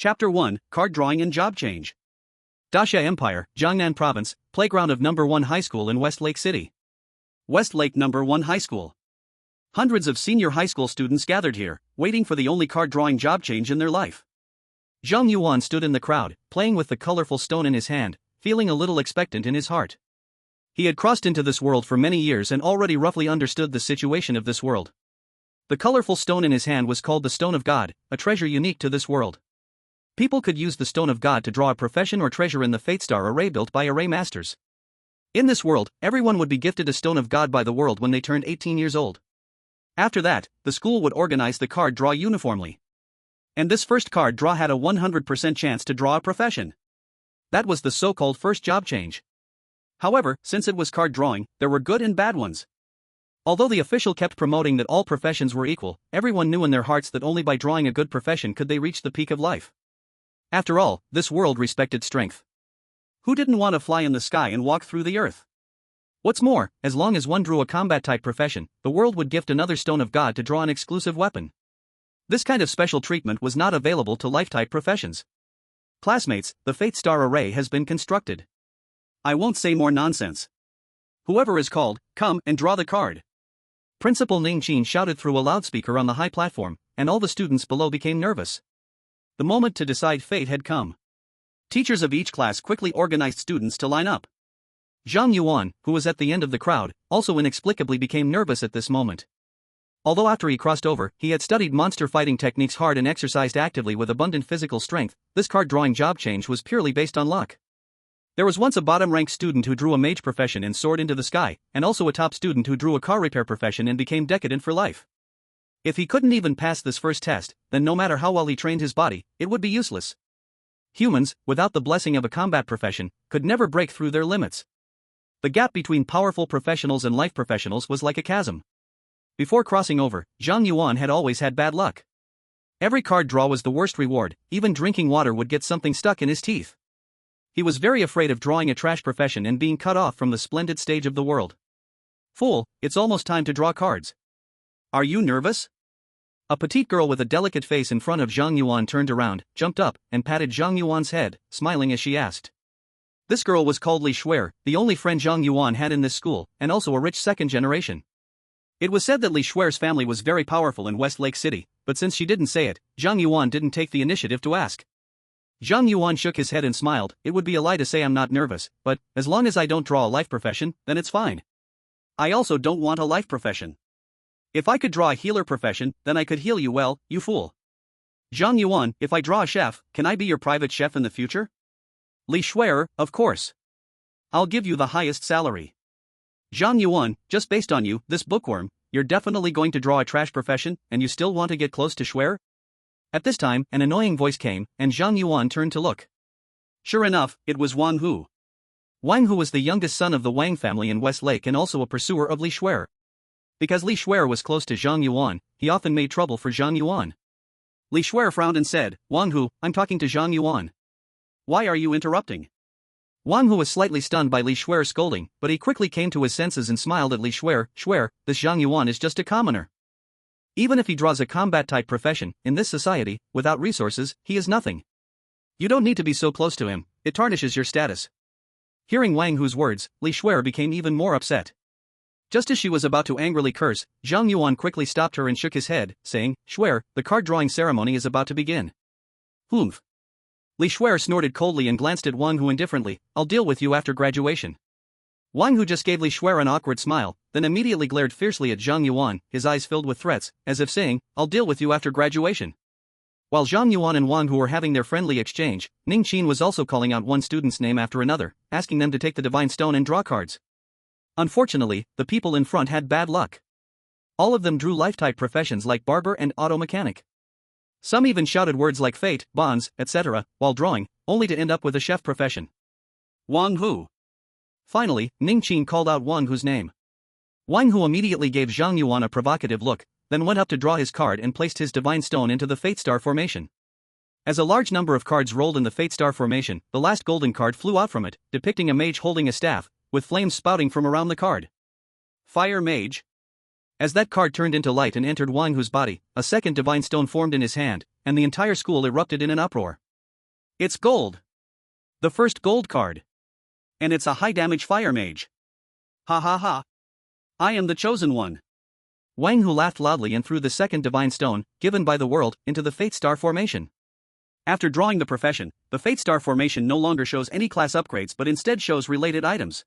Chapter 1, Card Drawing and Job Change. Daxia Empire, Jiangnan Province, playground of No. 1 High School in Westlake City. Westlake No. 1 High School. Hundreds of senior high school students gathered here, waiting for the only card drawing job change in their life. Zhang Yuan stood in the crowd, playing with the colorful stone in his hand, feeling a little expectant in his heart. He had crossed into this world for many years and already roughly understood the situation of this world. The colorful stone in his hand was called the Stone of God, a treasure unique to this world. People could use the Stone of God to draw a profession or treasure in the Fate Star array built by array masters. In this world, everyone would be gifted a Stone of God by the world when they turned 18 years old. After that, the school would organize the card draw uniformly. And this first card draw had a 100% chance to draw a profession. That was the so-called first job change. However, since it was card drawing, there were good and bad ones. Although the official kept promoting that all professions were equal, everyone knew in their hearts that only by drawing a good profession could they reach the peak of life. After all, this world respected strength. Who didn't want to fly in the sky and walk through the earth? What's more, as long as one drew a combat-type profession, the world would gift another Stone of God to draw an exclusive weapon. This kind of special treatment was not available to life-type professions. Classmates, the Fate Star array has been constructed. I won't say more nonsense. Whoever is called, come and draw the card. Principal Ning Qin shouted through a loudspeaker on the high platform, and all the students below became nervous. The moment to decide fate had come. Teachers of each class quickly organized students to line up. Zhang Yuan, who was at the end of the crowd, also inexplicably became nervous at this moment. Although after he crossed over, he had studied monster fighting techniques hard and exercised actively with abundant physical strength, this card drawing job change was purely based on luck. There was once a bottom-ranked student who drew a mage profession and soared into the sky, and also a top student who drew a car repair profession and became decadent for life. If he couldn't even pass this first test, then no matter how well he trained his body, it would be useless. Humans, without the blessing of a combat profession, could never break through their limits. The gap between powerful professionals and life professionals was like a chasm. Before crossing over, Zhang Yuan had always had bad luck. Every card draw was the worst reward, even drinking water would get something stuck in his teeth. He was very afraid of drawing a trash profession and being cut off from the splendid stage of the world. Fool, it's almost time to draw cards. Are you nervous? A petite girl with a delicate face in front of Zhang Yuan turned around, jumped up, and patted Zhang Yuan's head, smiling as she asked. This girl was called Xue'er, the only friend Zhang Yuan had in this school, and also a rich second generation. It was said that Xue'er's family was very powerful in Westlake City, but since she didn't say it, Zhang Yuan didn't take the initiative to ask. Zhang Yuan shook his head and smiled. It would be a lie to say I'm not nervous, but, as long as I don't draw a life profession, then it's fine. I also don't want a life profession. If I could draw a healer profession, then I could heal you well, you fool. Zhang Yuan, if I draw a chef, can I be your private chef in the future? Xue'er, of course. I'll give you the highest salary. Zhang Yuan, just based on you, this bookworm, you're definitely going to draw a trash profession, and you still want to get close to Xue'er? At this time, an annoying voice came, and Zhang Yuan turned to look. Sure enough, it was Wang Hu. Wang Hu was the youngest son of the Wang family in Westlake and also a pursuer of Xue'er. Because Xue'er was close to Zhang Yuan, he often made trouble for Zhang Yuan. Xue'er frowned and said, Wang Hu, I'm talking to Zhang Yuan. Why are you interrupting? Wang Hu was slightly stunned by Xue'er's scolding, but he quickly came to his senses and smiled at Xue'er. Xue'er, this Zhang Yuan is just a commoner. Even if he draws a combat-type profession, in this society, without resources, he is nothing. You don't need to be so close to him, it tarnishes your status. Hearing Wang Hu's words, Xue'er became even more upset. Just as she was about to angrily curse, Zhang Yuan quickly stopped her and shook his head, saying, Xue'er, the card drawing ceremony is about to begin. Humph. Xue'er snorted coldly and glanced at Wang Hu indifferently. I'll deal with you after graduation. Wang Hu just gave Xue'er an awkward smile, then immediately glared fiercely at Zhang Yuan, his eyes filled with threats, as if saying, I'll deal with you after graduation. While Zhang Yuan and Wang Hu were having their friendly exchange, Ning Qin was also calling out one student's name after another, asking them to take the divine stone and draw cards. Unfortunately, the people in front had bad luck. All of them drew life-type professions like barber and auto mechanic. Some even shouted words like fate, bonds, etc., while drawing, only to end up with a chef profession. Wang Hu. Finally, Ning Qin called out Wang Hu's name. Wang Hu immediately gave Zhang Yuan a provocative look, then went up to draw his card and placed his divine stone into the Fate Star formation. As a large number of cards rolled in the Fate Star formation, the last golden card flew out from it, depicting a mage holding a staff, with flames spouting from around the card. Fire Mage. As that card turned into light and entered Wang Hu's body, a second divine stone formed in his hand, and the entire school erupted in an uproar. It's gold. The first gold card. And it's a high damage fire mage. Ha ha ha. I am the chosen one. Wang Hu laughed loudly and threw the second divine stone, given by the world, into the Fate Star formation. After drawing the profession, the Fate Star formation no longer shows any class upgrades but instead shows related items.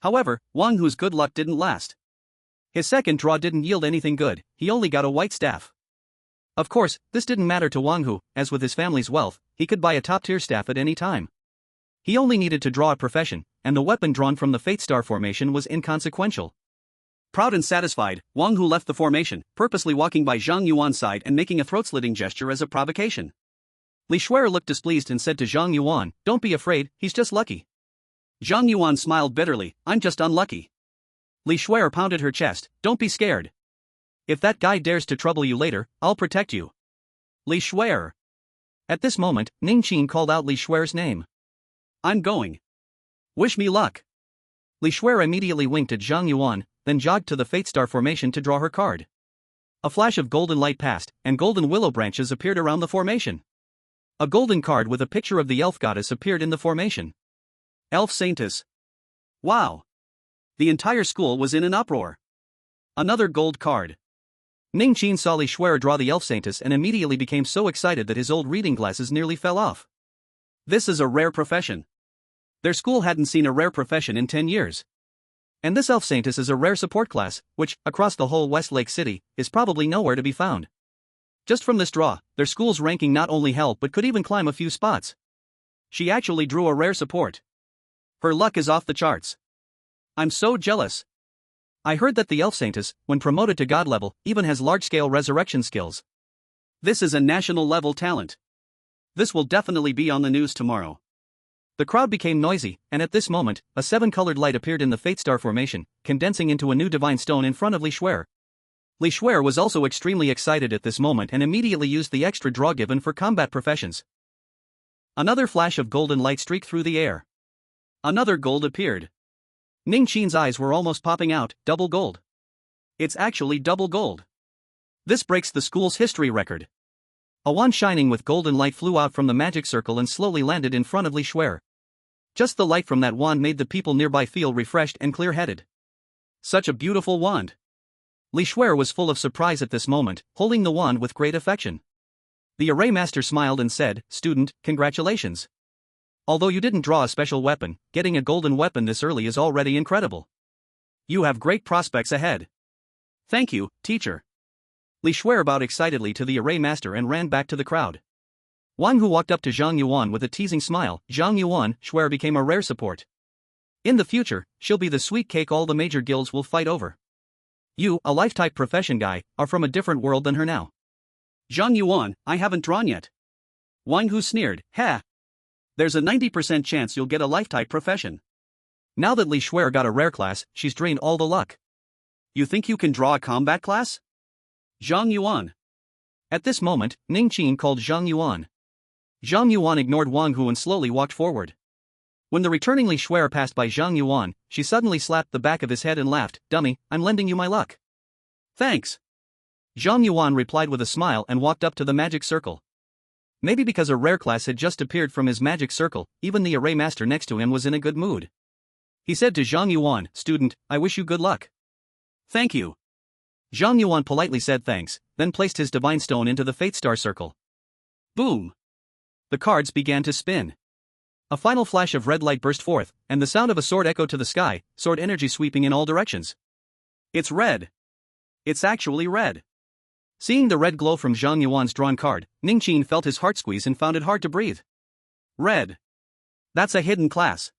However, Wang Hu's good luck didn't last. His second draw didn't yield anything good, he only got a white staff. Of course, this didn't matter to Wang Hu, as with his family's wealth, he could buy a top-tier staff at any time. He only needed to draw a profession, and the weapon drawn from the Fate Star formation was inconsequential. Proud and satisfied, Wang Hu left the formation, purposely walking by Zhang Yuan's side and making a throat-slitting gesture as a provocation. Xue'er looked displeased and said to Zhang Yuan, "Don't be afraid, he's just lucky." Zhang Yuan smiled bitterly, "I'm just unlucky." Xue'er pounded her chest, "Don't be scared. If that guy dares to trouble you later, I'll protect you." Xue'er. At this moment, Ningqin called out Xue'er's name. "I'm going. Wish me luck." Xue'er immediately winked at Zhang Yuan, then jogged to the Fate Star formation to draw her card. A flash of golden light passed, and golden willow branches appeared around the formation. A golden card with a picture of the elf goddess appeared in the formation. Elf Saintess. Wow. The entire school was in an uproar. Another gold card. Ningqin saw Xue'er draw the elf saintess and immediately became so excited that his old reading glasses nearly fell off. This is a rare profession. Their school hadn't seen a rare profession in 10 years. And this elf saintess is a rare support class, which, across the whole Westlake City, is probably nowhere to be found. Just from this draw, their school's ranking not only held but could even climb a few spots. She actually drew a rare support. Her luck is off the charts. I'm so jealous. I heard that the elf saintess, when promoted to god level, even has large-scale resurrection skills. This is a national-level talent. This will definitely be on the news tomorrow. The crowd became noisy, and at this moment, a 7-colored light appeared in the Fate Star formation, condensing into a new divine stone in front of Xue'er. Xue'er was also extremely excited at this moment and immediately used the extra draw given for combat professions. Another flash of golden light streaked through the air. Another gold appeared. Ningqin's eyes were almost popping out, double gold. It's actually double gold. This breaks the school's history record. A wand shining with golden light flew out from the magic circle and slowly landed in front of Xue'er. Just the light from that wand made the people nearby feel refreshed and clear-headed. Such a beautiful wand. Xue'er was full of surprise at this moment, holding the wand with great affection. The array master smiled and said, "Student, congratulations. Although you didn't draw a special weapon, getting a golden weapon this early is already incredible. You have great prospects ahead." "Thank you, teacher." Xue'er bowed excitedly to the array master and ran back to the crowd. Wang Hu walked up to Zhang Yuan with a teasing smile. "Zhang Yuan, Xue'er became a rare support. In the future, she'll be the sweet cake all the major guilds will fight over. You, a life-type profession guy, are from a different world than her now." "Zhang Yuan, I haven't drawn yet." Wang Hu sneered, "Ha! There's a 90% chance you'll get a life-type profession. Now that Xue'er got a rare class, she's drained all the luck. You think you can draw a combat class?" Zhang Yuan. At this moment, Ningqin called Zhang Yuan. Zhang Yuan ignored Wang Hu and slowly walked forward. When the returning Xue'er passed by Zhang Yuan, she suddenly slapped the back of his head and laughed, "Dummy, I'm lending you my luck." "Thanks." Zhang Yuan replied with a smile and walked up to the magic circle. Maybe because a rare class had just appeared from his magic circle, even the array master next to him was in a good mood. He said to Zhang Yuan, "Student, I wish you good luck." "Thank you." Zhang Yuan politely said thanks, then placed his divine stone into the Fate Star circle. Boom! The cards began to spin. A final flash of red light burst forth, and the sound of a sword echoed to the sky, sword energy sweeping in all directions. "It's red. It's actually red." Seeing the red glow from Zhang Yuan's drawn card, Ningqin felt his heart squeeze and found it hard to breathe. Red. That's a hidden class.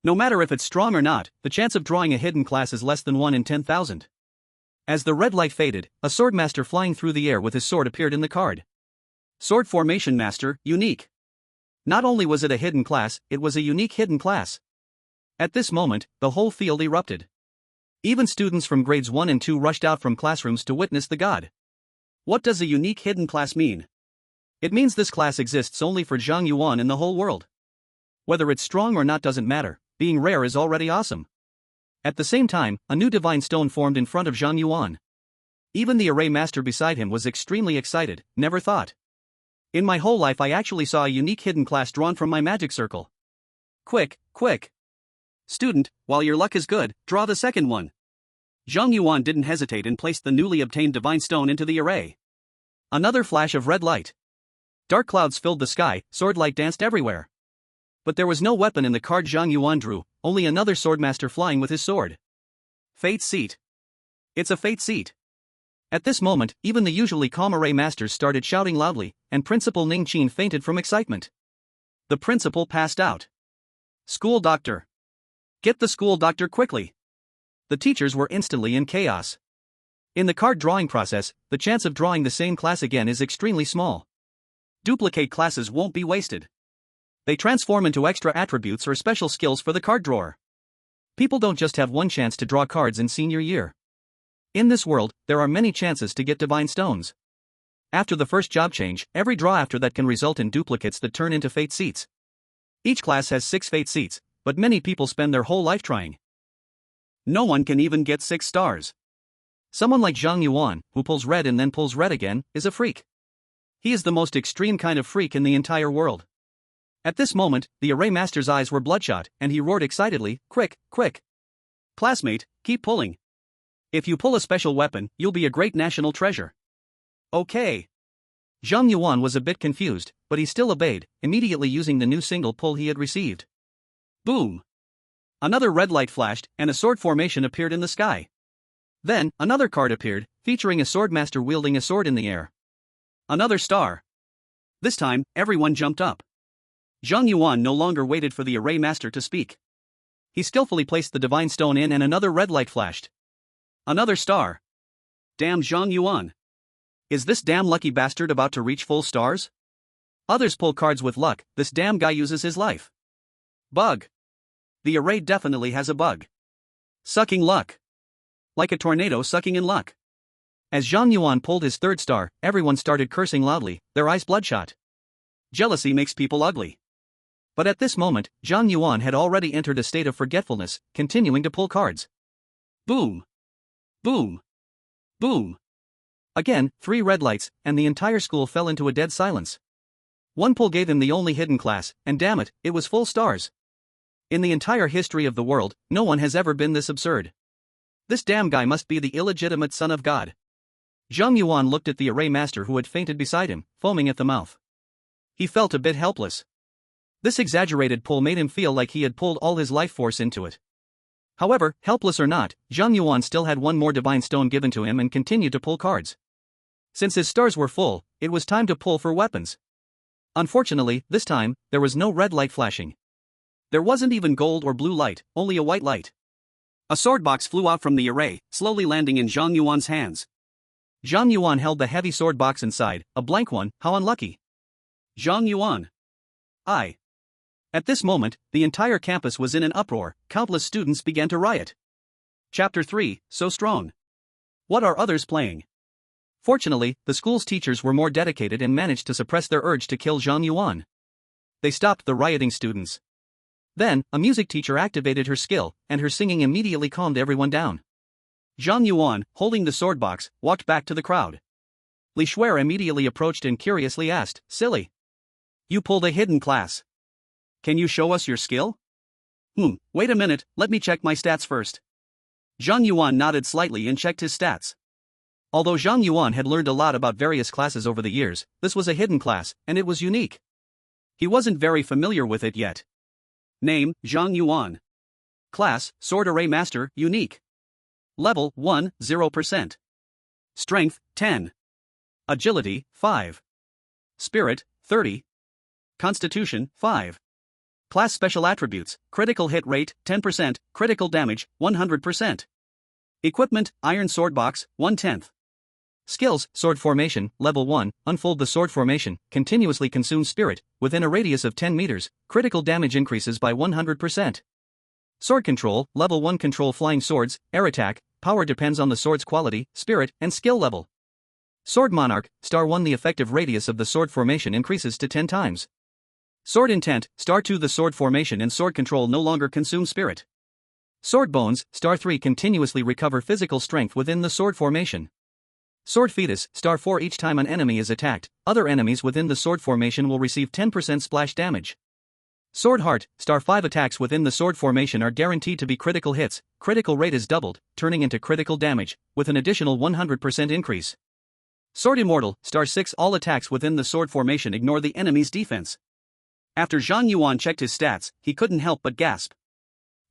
No matter if it's strong or not, the chance of drawing a hidden class is less than 1 in 10,000. As the red light faded, a swordmaster flying through the air with his sword appeared in the card. Sword Formation Master, unique. Not only was it a hidden class, it was a unique hidden class. At this moment, the whole field erupted. Even students from grades 1 and 2 rushed out from classrooms to witness the god. What does a unique hidden class mean? It means this class exists only for Zhang Yuan in the whole world. Whether it's strong or not doesn't matter, being rare is already awesome. At the same time, a new divine stone formed in front of Zhang Yuan. Even the array master beside him was extremely excited, never thought. In my whole life I actually saw a unique hidden class drawn from my magic circle. Quick, quick. Student, while your luck is good, draw the second one. Zhang Yuan didn't hesitate and placed the newly obtained divine stone into the array. Another flash of red light. Dark clouds filled the sky, sword light danced everywhere. But there was no weapon in the card Zhang Yuan drew, only another swordmaster flying with his sword. Fate seat. It's a fate seat. At this moment, even the usually calm array masters started shouting loudly, and Principal Ning Qin fainted from excitement. The principal passed out. School doctor. Get the school doctor quickly. The teachers were instantly in chaos. In the card drawing process, the chance of drawing the same class again is extremely small. Duplicate classes won't be wasted. They transform into extra attributes or special skills for the card drawer. People don't just have one chance to draw cards in senior year. In this world, there are many chances to get divine stones. After the first job change, every draw after that can result in duplicates that turn into fate seats. Each class has 6 fate seats, but many people spend their whole life trying. No one can even get 6 stars. Someone like Zhang Yuan, who pulls red and then pulls red again, is a freak. He is the most extreme kind of freak in the entire world. At this moment, the array master's eyes were bloodshot, and he roared excitedly, "Quick, quick! Classmate, keep pulling. If you pull a special weapon, you'll be a great national treasure." Okay. Zhang Yuan was a bit confused, but he still obeyed, immediately using the new single pull he had received. Boom! Another red light flashed, and a sword formation appeared in the sky. Then, another card appeared, featuring a swordmaster wielding a sword in the air. Another star. This time, everyone jumped up. Zhang Yuan no longer waited for the array master to speak. He skillfully placed the divine stone in and another red light flashed. Another star. Damn Zhang Yuan. Is this damn lucky bastard about to reach full stars? Others pull cards with luck, this damn guy uses his life. Bug. The array definitely has a bug. Sucking luck. Like a tornado sucking in luck. As Zhang Yuan pulled his third star, everyone started cursing loudly, their eyes bloodshot. Jealousy makes people ugly. But at this moment, Zhang Yuan had already entered a state of forgetfulness, continuing to pull cards. Boom. Boom. Boom. Again, 3 red lights, and the entire school fell into a dead silence. One pull gave him the only hidden class, and damn it, it was full stars. In the entire history of the world, no one has ever been this absurd. This damn guy must be the illegitimate son of God. Zhang Yuan looked at the array master who had fainted beside him, foaming at the mouth. He felt a bit helpless. This exaggerated pull made him feel like he had pulled all his life force into it. However, helpless or not, Zhang Yuan still had one more divine stone given to him and continued to pull cards. Since his stars were full, it was time to pull for weapons. Unfortunately, this time, there was no red light flashing. There wasn't even gold or blue light, only a white light. A sword box flew out from the array, slowly landing in Zhang Yuan's hands. Zhang Yuan held the heavy sword box inside, a blank one, how unlucky. Zhang Yuan. At this moment, the entire campus was in an uproar, countless students began to riot. Chapter 3, So Strong. What are others playing? Fortunately, the school's teachers were more dedicated and managed to suppress their urge to kill Zhang Yuan. They stopped the rioting students. Then, a music teacher activated her skill, and her singing immediately calmed everyone down. Zhang Yuan, holding the sword box, walked back to the crowd. Xue'er immediately approached and curiously asked, "Silly. You pulled a hidden class. Can you show us your skill?" Wait a minute, let me check my stats first." Zhang Yuan nodded slightly and checked his stats. Although Zhang Yuan had learned a lot about various classes over the years, this was a hidden class, and it was unique. He wasn't very familiar with it yet. Name, Zhang Yuan. Class, Sword Array Master, Unique. Level 1, 0%. Strength, 10. Agility, 5. Spirit, 30. Constitution, 5. Class Special Attributes, Critical Hit Rate, 10%, Critical Damage, 100%. Equipment, Iron Sword Box, 1/10. Skills, Sword Formation, Level 1, unfold the sword formation, continuously consume spirit, within a radius of 10 meters, critical damage increases by 100%. Sword Control, Level 1 control flying swords, air attack, power depends on the sword's quality, spirit, and skill level. Sword Monarch, Star 1 the effective radius of the sword formation increases to 10 times. Sword Intent, Star 2 the sword formation and sword control no longer consume spirit. Sword Bones, Star 3 continuously recover physical strength within the sword formation. Sword Fetus, star 4. Each time an enemy is attacked, other enemies within the sword formation will receive 10% splash damage. Sword Heart, star 5. Attacks within the sword formation are guaranteed to be critical hits, critical rate is doubled, turning into critical damage, with an additional 100% increase. Sword Immortal, star 6. All attacks within the sword formation ignore the enemy's defense. After Zhang Yuan checked his stats, he couldn't help but gasp.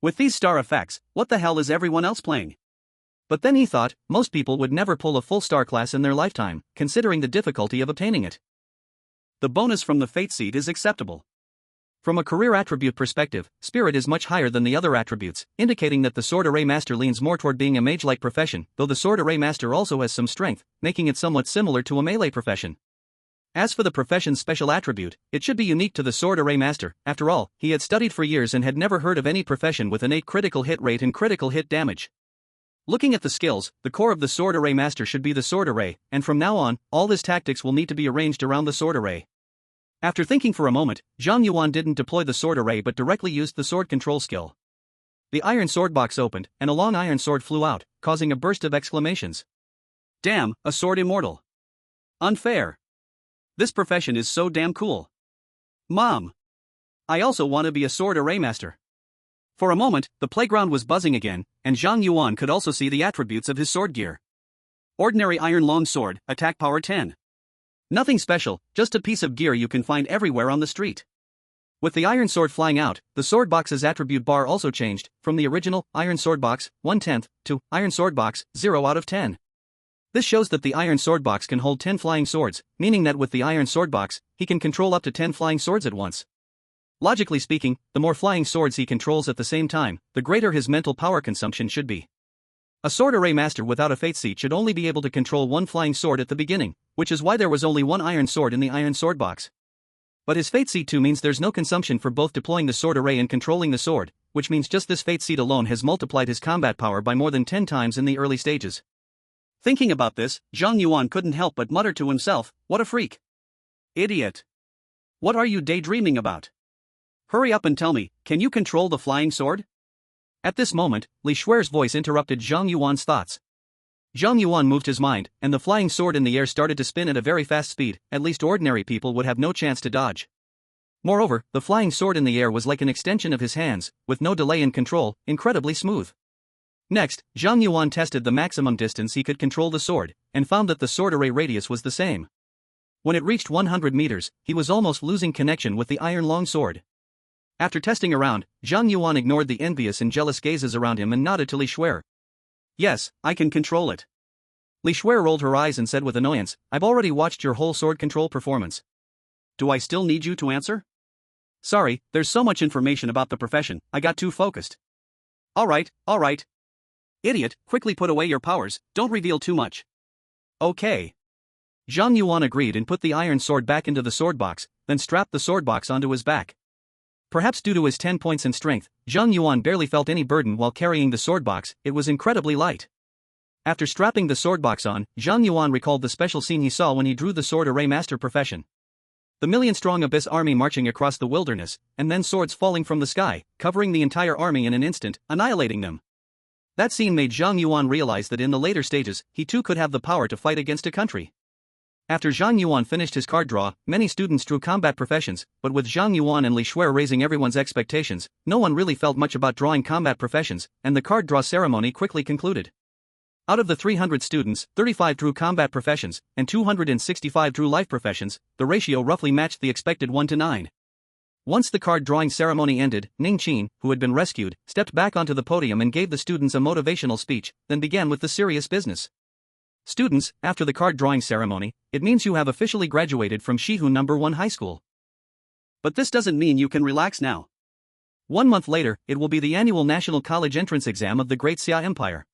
With these star effects, what the hell is everyone else playing? But then he thought, most people would never pull a full star class in their lifetime, considering the difficulty of obtaining it. The bonus from the Fate Seat is acceptable. From a career attribute perspective, Spirit is much higher than the other attributes, indicating that the Sword Array Master leans more toward being a mage-like profession, though the Sword Array Master also has some strength, making it somewhat similar to a melee profession. As for the profession's special attribute, it should be unique to the Sword Array Master. After all, he had studied for years and had never heard of any profession with innate critical hit rate and critical hit damage. Looking at the skills, the core of the Sword Array Master should be the Sword Array, and from now on, all his tactics will need to be arranged around the Sword Array. After thinking for a moment, Zhang Yuan didn't deploy the Sword Array but directly used the Sword Control skill. The iron sword box opened, and a long iron sword flew out, causing a burst of exclamations. Damn, a Sword Immortal. Unfair. This profession is so damn cool. Mom. I also want to be a Sword Array Master. For a moment, the playground was buzzing again, and Zhang Yuan could also see the attributes of his sword gear. Ordinary iron long sword, attack power 10. Nothing special, just a piece of gear you can find everywhere on the street. With the iron sword flying out, the sword box's attribute bar also changed, from the original iron sword box, 1/10, to iron sword box, 0 out of 10. This shows that the iron sword box can hold 10 flying swords, meaning that with the iron sword box, he can control up to 10 flying swords at once. Logically speaking, the more flying swords he controls at the same time, the greater his mental power consumption should be. A Sword Array Master without a Fate Seat should only be able to control one flying sword at the beginning, which is why there was only one iron sword in the iron sword box. But his Fate Seat 2 means there's no consumption for both deploying the Sword Array and controlling the sword, which means just this Fate Seat alone has multiplied his combat power by more than 10 times in the early stages. Thinking about this, Zhang Yuan couldn't help but mutter to himself, what a freak. Idiot. What are you daydreaming about? Hurry up and tell me, can you control the flying sword? At this moment, Xue'er's voice interrupted Zhang Yuan's thoughts. Zhang Yuan moved his mind, and the flying sword in the air started to spin at a very fast speed. At least ordinary people would have no chance to dodge. Moreover, the flying sword in the air was like an extension of his hands, with no delay in control, incredibly smooth. Next, Zhang Yuan tested the maximum distance he could control the sword, and found that the sword array radius was the same. When it reached 100 meters, he was almost losing connection with the iron long sword. After testing around, Zhang Yuan ignored the envious and jealous gazes around him and nodded to Xue'er. Yes, I can control it. Xue'er rolled her eyes and said with annoyance, I've already watched your whole sword control performance. Do I still need you to answer? Sorry, there's so much information about the profession, I got too focused. Alright. Idiot, quickly put away your powers, don't reveal too much. Okay. Zhang Yuan agreed and put the iron sword back into the sword box, then strapped the sword box onto his back. Perhaps due to his 10 points in strength, Zhang Yuan barely felt any burden while carrying the sword box, it was incredibly light. After strapping the sword box on, Zhang Yuan recalled the special scene he saw when he drew the Sword Array Master profession. The million-strong Abyss army marching across the wilderness, and then swords falling from the sky, covering the entire army in an instant, annihilating them. That scene made Zhang Yuan realize that in the later stages, he too could have the power to fight against a country. After Zhang Yuan finished his card draw, many students drew combat professions, but with Zhang Yuan and Xue'er raising everyone's expectations, no one really felt much about drawing combat professions, and the card draw ceremony quickly concluded. Out of the 300 students, 35 drew combat professions, and 265 drew life professions, the ratio roughly matched the expected 1:9. Once the card drawing ceremony ended, Ningqin, who had been rescued, stepped back onto the podium and gave the students a motivational speech, then began with the serious business. Students, after the card drawing ceremony, it means you have officially graduated from Shihu No. 1 High School. But this doesn't mean you can relax now. 1 month later, it will be the annual National College Entrance Exam of the Great Xue'er Empire.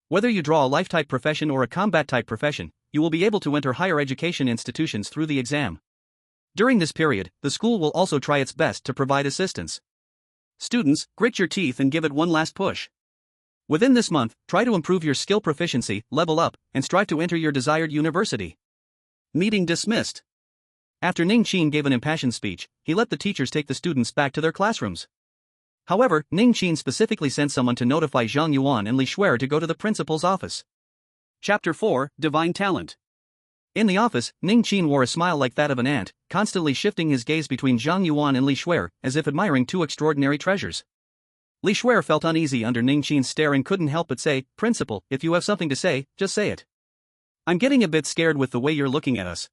Whether you draw a life-type profession or a combat-type profession, you will be able to enter higher education institutions through the exam. During this period, the school will also try its best to provide assistance. Students, grit your teeth and give it one last push. Within this month, try to improve your skill proficiency, level up, and strive to enter your desired university. Meeting dismissed. After Ningqin gave an impassioned speech, he let the teachers take the students back to their classrooms. However, Ningqin specifically sent someone to notify Zhang Yuan and Xue'er to go to the principal's office. Chapter 4, Divine Talent. In the office, Ning Qin wore a smile like that of an ant, constantly shifting his gaze between Zhang Yuan and Li Xue'er, as if admiring two extraordinary treasures. Li Xue'er felt uneasy under Ning Qin's stare and couldn't help but say, "Principal, if you have something to say, just say it. I'm getting a bit scared with the way you're looking at us."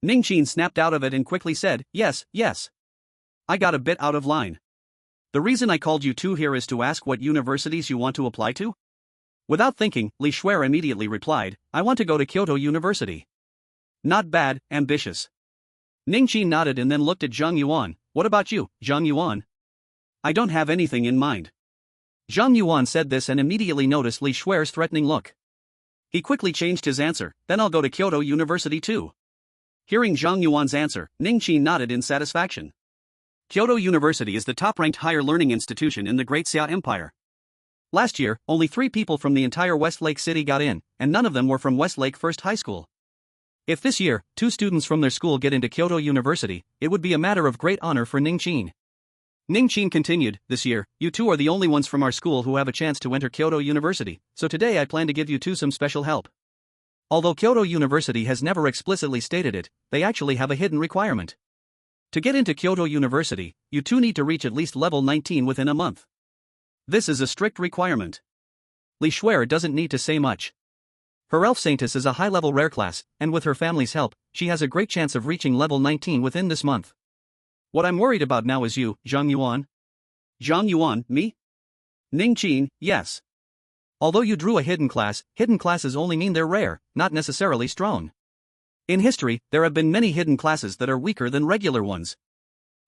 Ning Qin snapped out of it and quickly said, "Yes, yes. I got a bit out of line. The reason I called you two here is to ask what universities you want to apply to?" Without thinking, Li Xue'er immediately replied, "I want to go to Kyoto University." "Not bad, ambitious." Ning Qin nodded and then looked at Zhang Yuan. "What about you, Zhang Yuan?" "I don't have anything in mind." Zhang Yuan said this and immediately noticed Li Xue'er's threatening look. He quickly changed his answer, "Then I'll go to Kyoto University too." Hearing Zhang Yuan's answer, Ning Qin nodded in satisfaction. Kyoto University is the top-ranked higher learning institution in the Great Xue'er Empire. Last year, only 3 people from the entire Westlake City got in, and none of them were from Westlake First High School. If this year, 2 students from their school get into Kyoto University, it would be a matter of great honor for Ning Qin. Ning Qin continued, "This year, you 2 are the only ones from our school who have a chance to enter Kyoto University, so today I plan to give you 2 some special help." Although Kyoto University has never explicitly stated it, they actually have a hidden requirement. To get into Kyoto University, you 2 need to reach at least level 19 within a month. This is a strict requirement. Li Xue'er doesn't need to say much. Her elf saintess is a high-level rare class, and with her family's help, she has a great chance of reaching level 19 within this month. What I'm worried about now is you, Zhang Yuan. Zhang Yuan, me? Ning Qin, yes. Although you drew a hidden classes only mean they're rare, not necessarily strong. In history, there have been many hidden classes that are weaker than regular ones.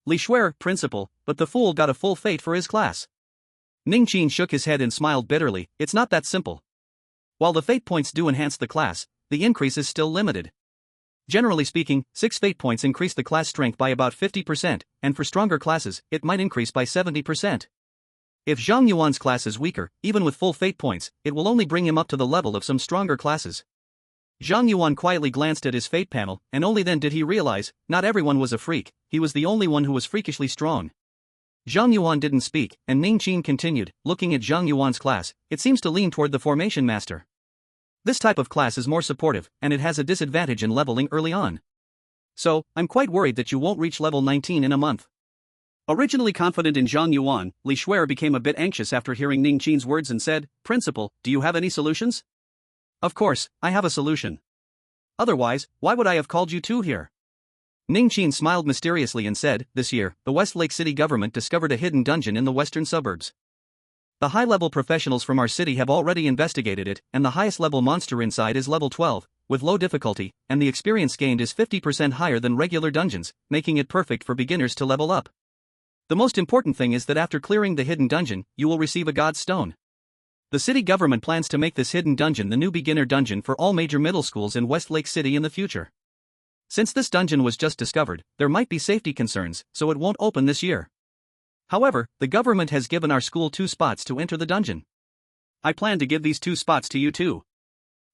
Li Xue'er, principal, but the fool got a full fate for his class. Ning Qin shook his head and smiled bitterly. It's not that simple. While the fate points do enhance the class, the increase is still limited. Generally speaking, 6 fate points increase the class strength by about 50%, and for stronger classes, it might increase by 70%. If Zhang Yuan's class is weaker, even with full fate points, it will only bring him up to the level of some stronger classes. Zhang Yuan quietly glanced at his fate panel, and only then did he realize, not everyone was a freak, he was the only one who was freakishly strong. Zhang Yuan didn't speak, and Ning Qin continued, looking at Zhang Yuan's class, it seems to lean toward the Formation Master. This type of class is more supportive, and it has a disadvantage in leveling early on. So, I'm quite worried that you won't reach level 19 in a month. Originally confident in Zhang Yuan, Li Xue'er became a bit anxious after hearing Ning Qin's words and said, "Principal, do you have any solutions?" "Of course, I have a solution. Otherwise, why would I have called you 2 here?" Ning Qin smiled mysteriously and said, "This year, the Westlake City government discovered a hidden dungeon in the western suburbs. The high-level professionals from our city have already investigated it, and the highest-level monster inside is level 12, with low difficulty, and the experience gained is 50% higher than regular dungeons, making it perfect for beginners to level up. The most important thing is that after clearing the hidden dungeon, you will receive a God's Stone. The city government plans to make this hidden dungeon the new beginner dungeon for all major middle schools in Westlake City in the future. Since this dungeon was just discovered, there might be safety concerns, so it won't open this year. However, the government has given our school 2 spots to enter the dungeon. I plan to give these 2 spots to you too.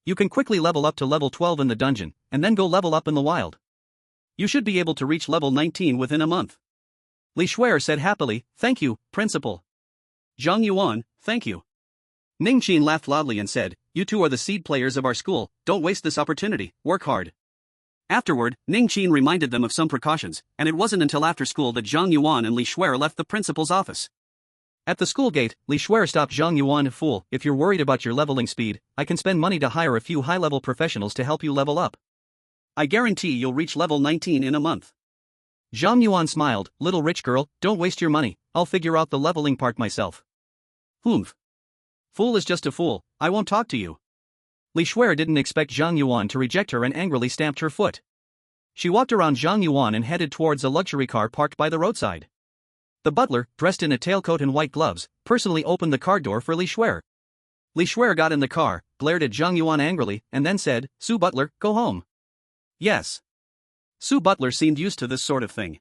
You can quickly level up to level 12 in the dungeon, and then go level up in the wild. You should be able to reach level 19 within a month." Li Xue'er said happily, "Thank you, Principal." "Zhang Yuan, thank you." Ning Qin laughed loudly and said, "You 2 are the seed players of our school, don't waste this opportunity, work hard." Afterward, Ning Qin reminded them of some precautions, and it wasn't until after school that Zhang Yuan and Li Xue'er left the principal's office. At the school gate, Li Xue'er stopped Zhang Yuan. "Fool, if you're worried about your leveling speed, I can spend money to hire a few high-level professionals to help you level up. I guarantee you'll reach level 19 in a month." Zhang Yuan smiled, "Little rich girl, don't waste your money, I'll figure out the leveling part myself." "Humph. Fool is just a fool, I won't talk to you." Li Xue'er didn't expect Zhang Yuan to reject her and angrily stamped her foot. She walked around Zhang Yuan and headed towards a luxury car parked by the roadside. The butler, dressed in a tailcoat and white gloves, personally opened the car door for Li Xue'er. Li Xue'er got in the car, glared at Zhang Yuan angrily, and then said, "Su Butler, go home." "Yes." Su Butler seemed used to this sort of thing.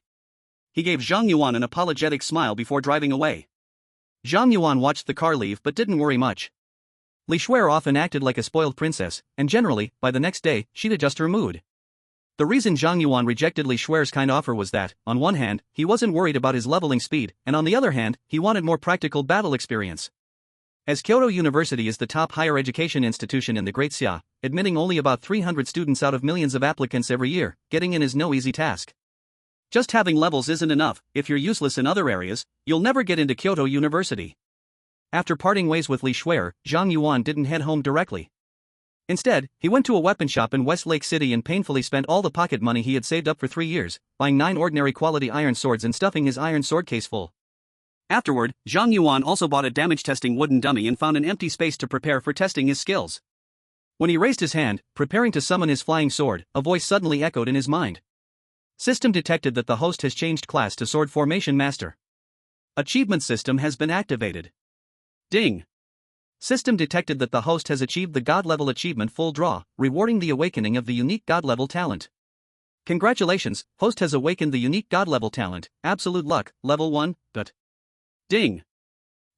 He gave Zhang Yuan an apologetic smile before driving away. Zhang Yuan watched the car leave but didn't worry much. Li Xue'er often acted like a spoiled princess, and generally, by the next day, she'd adjust her mood. The reason Zhang Yuan rejected Li Xue'er's kind offer was that, on one hand, he wasn't worried about his leveling speed, and on the other hand, he wanted more practical battle experience. As Kyoto University is the top higher education institution in the Great Xia, admitting only about 300 students out of millions of applicants every year, getting in is no easy task. Just having levels isn't enough. If you're useless in other areas, you'll never get into Kyoto University. After parting ways with Xue'er, Zhang Yuan didn't head home directly. Instead, he went to a weapon shop in West Lake City and painfully spent all the pocket money he had saved up for 3 years, buying 9 ordinary quality iron swords and stuffing his iron sword case full. Afterward, Zhang Yuan also bought a damage-testing wooden dummy and found an empty space to prepare for testing his skills. When he raised his hand, preparing to summon his flying sword, a voice suddenly echoed in his mind. System detected that the host has changed class to Sword Formation Master. Achievement system has been activated. Ding! System detected that the host has achieved the God-level achievement Full Draw, rewarding the awakening of the unique God-level talent. Congratulations, host has awakened the unique God-level talent, Absolute Luck, level 1, but... Ding!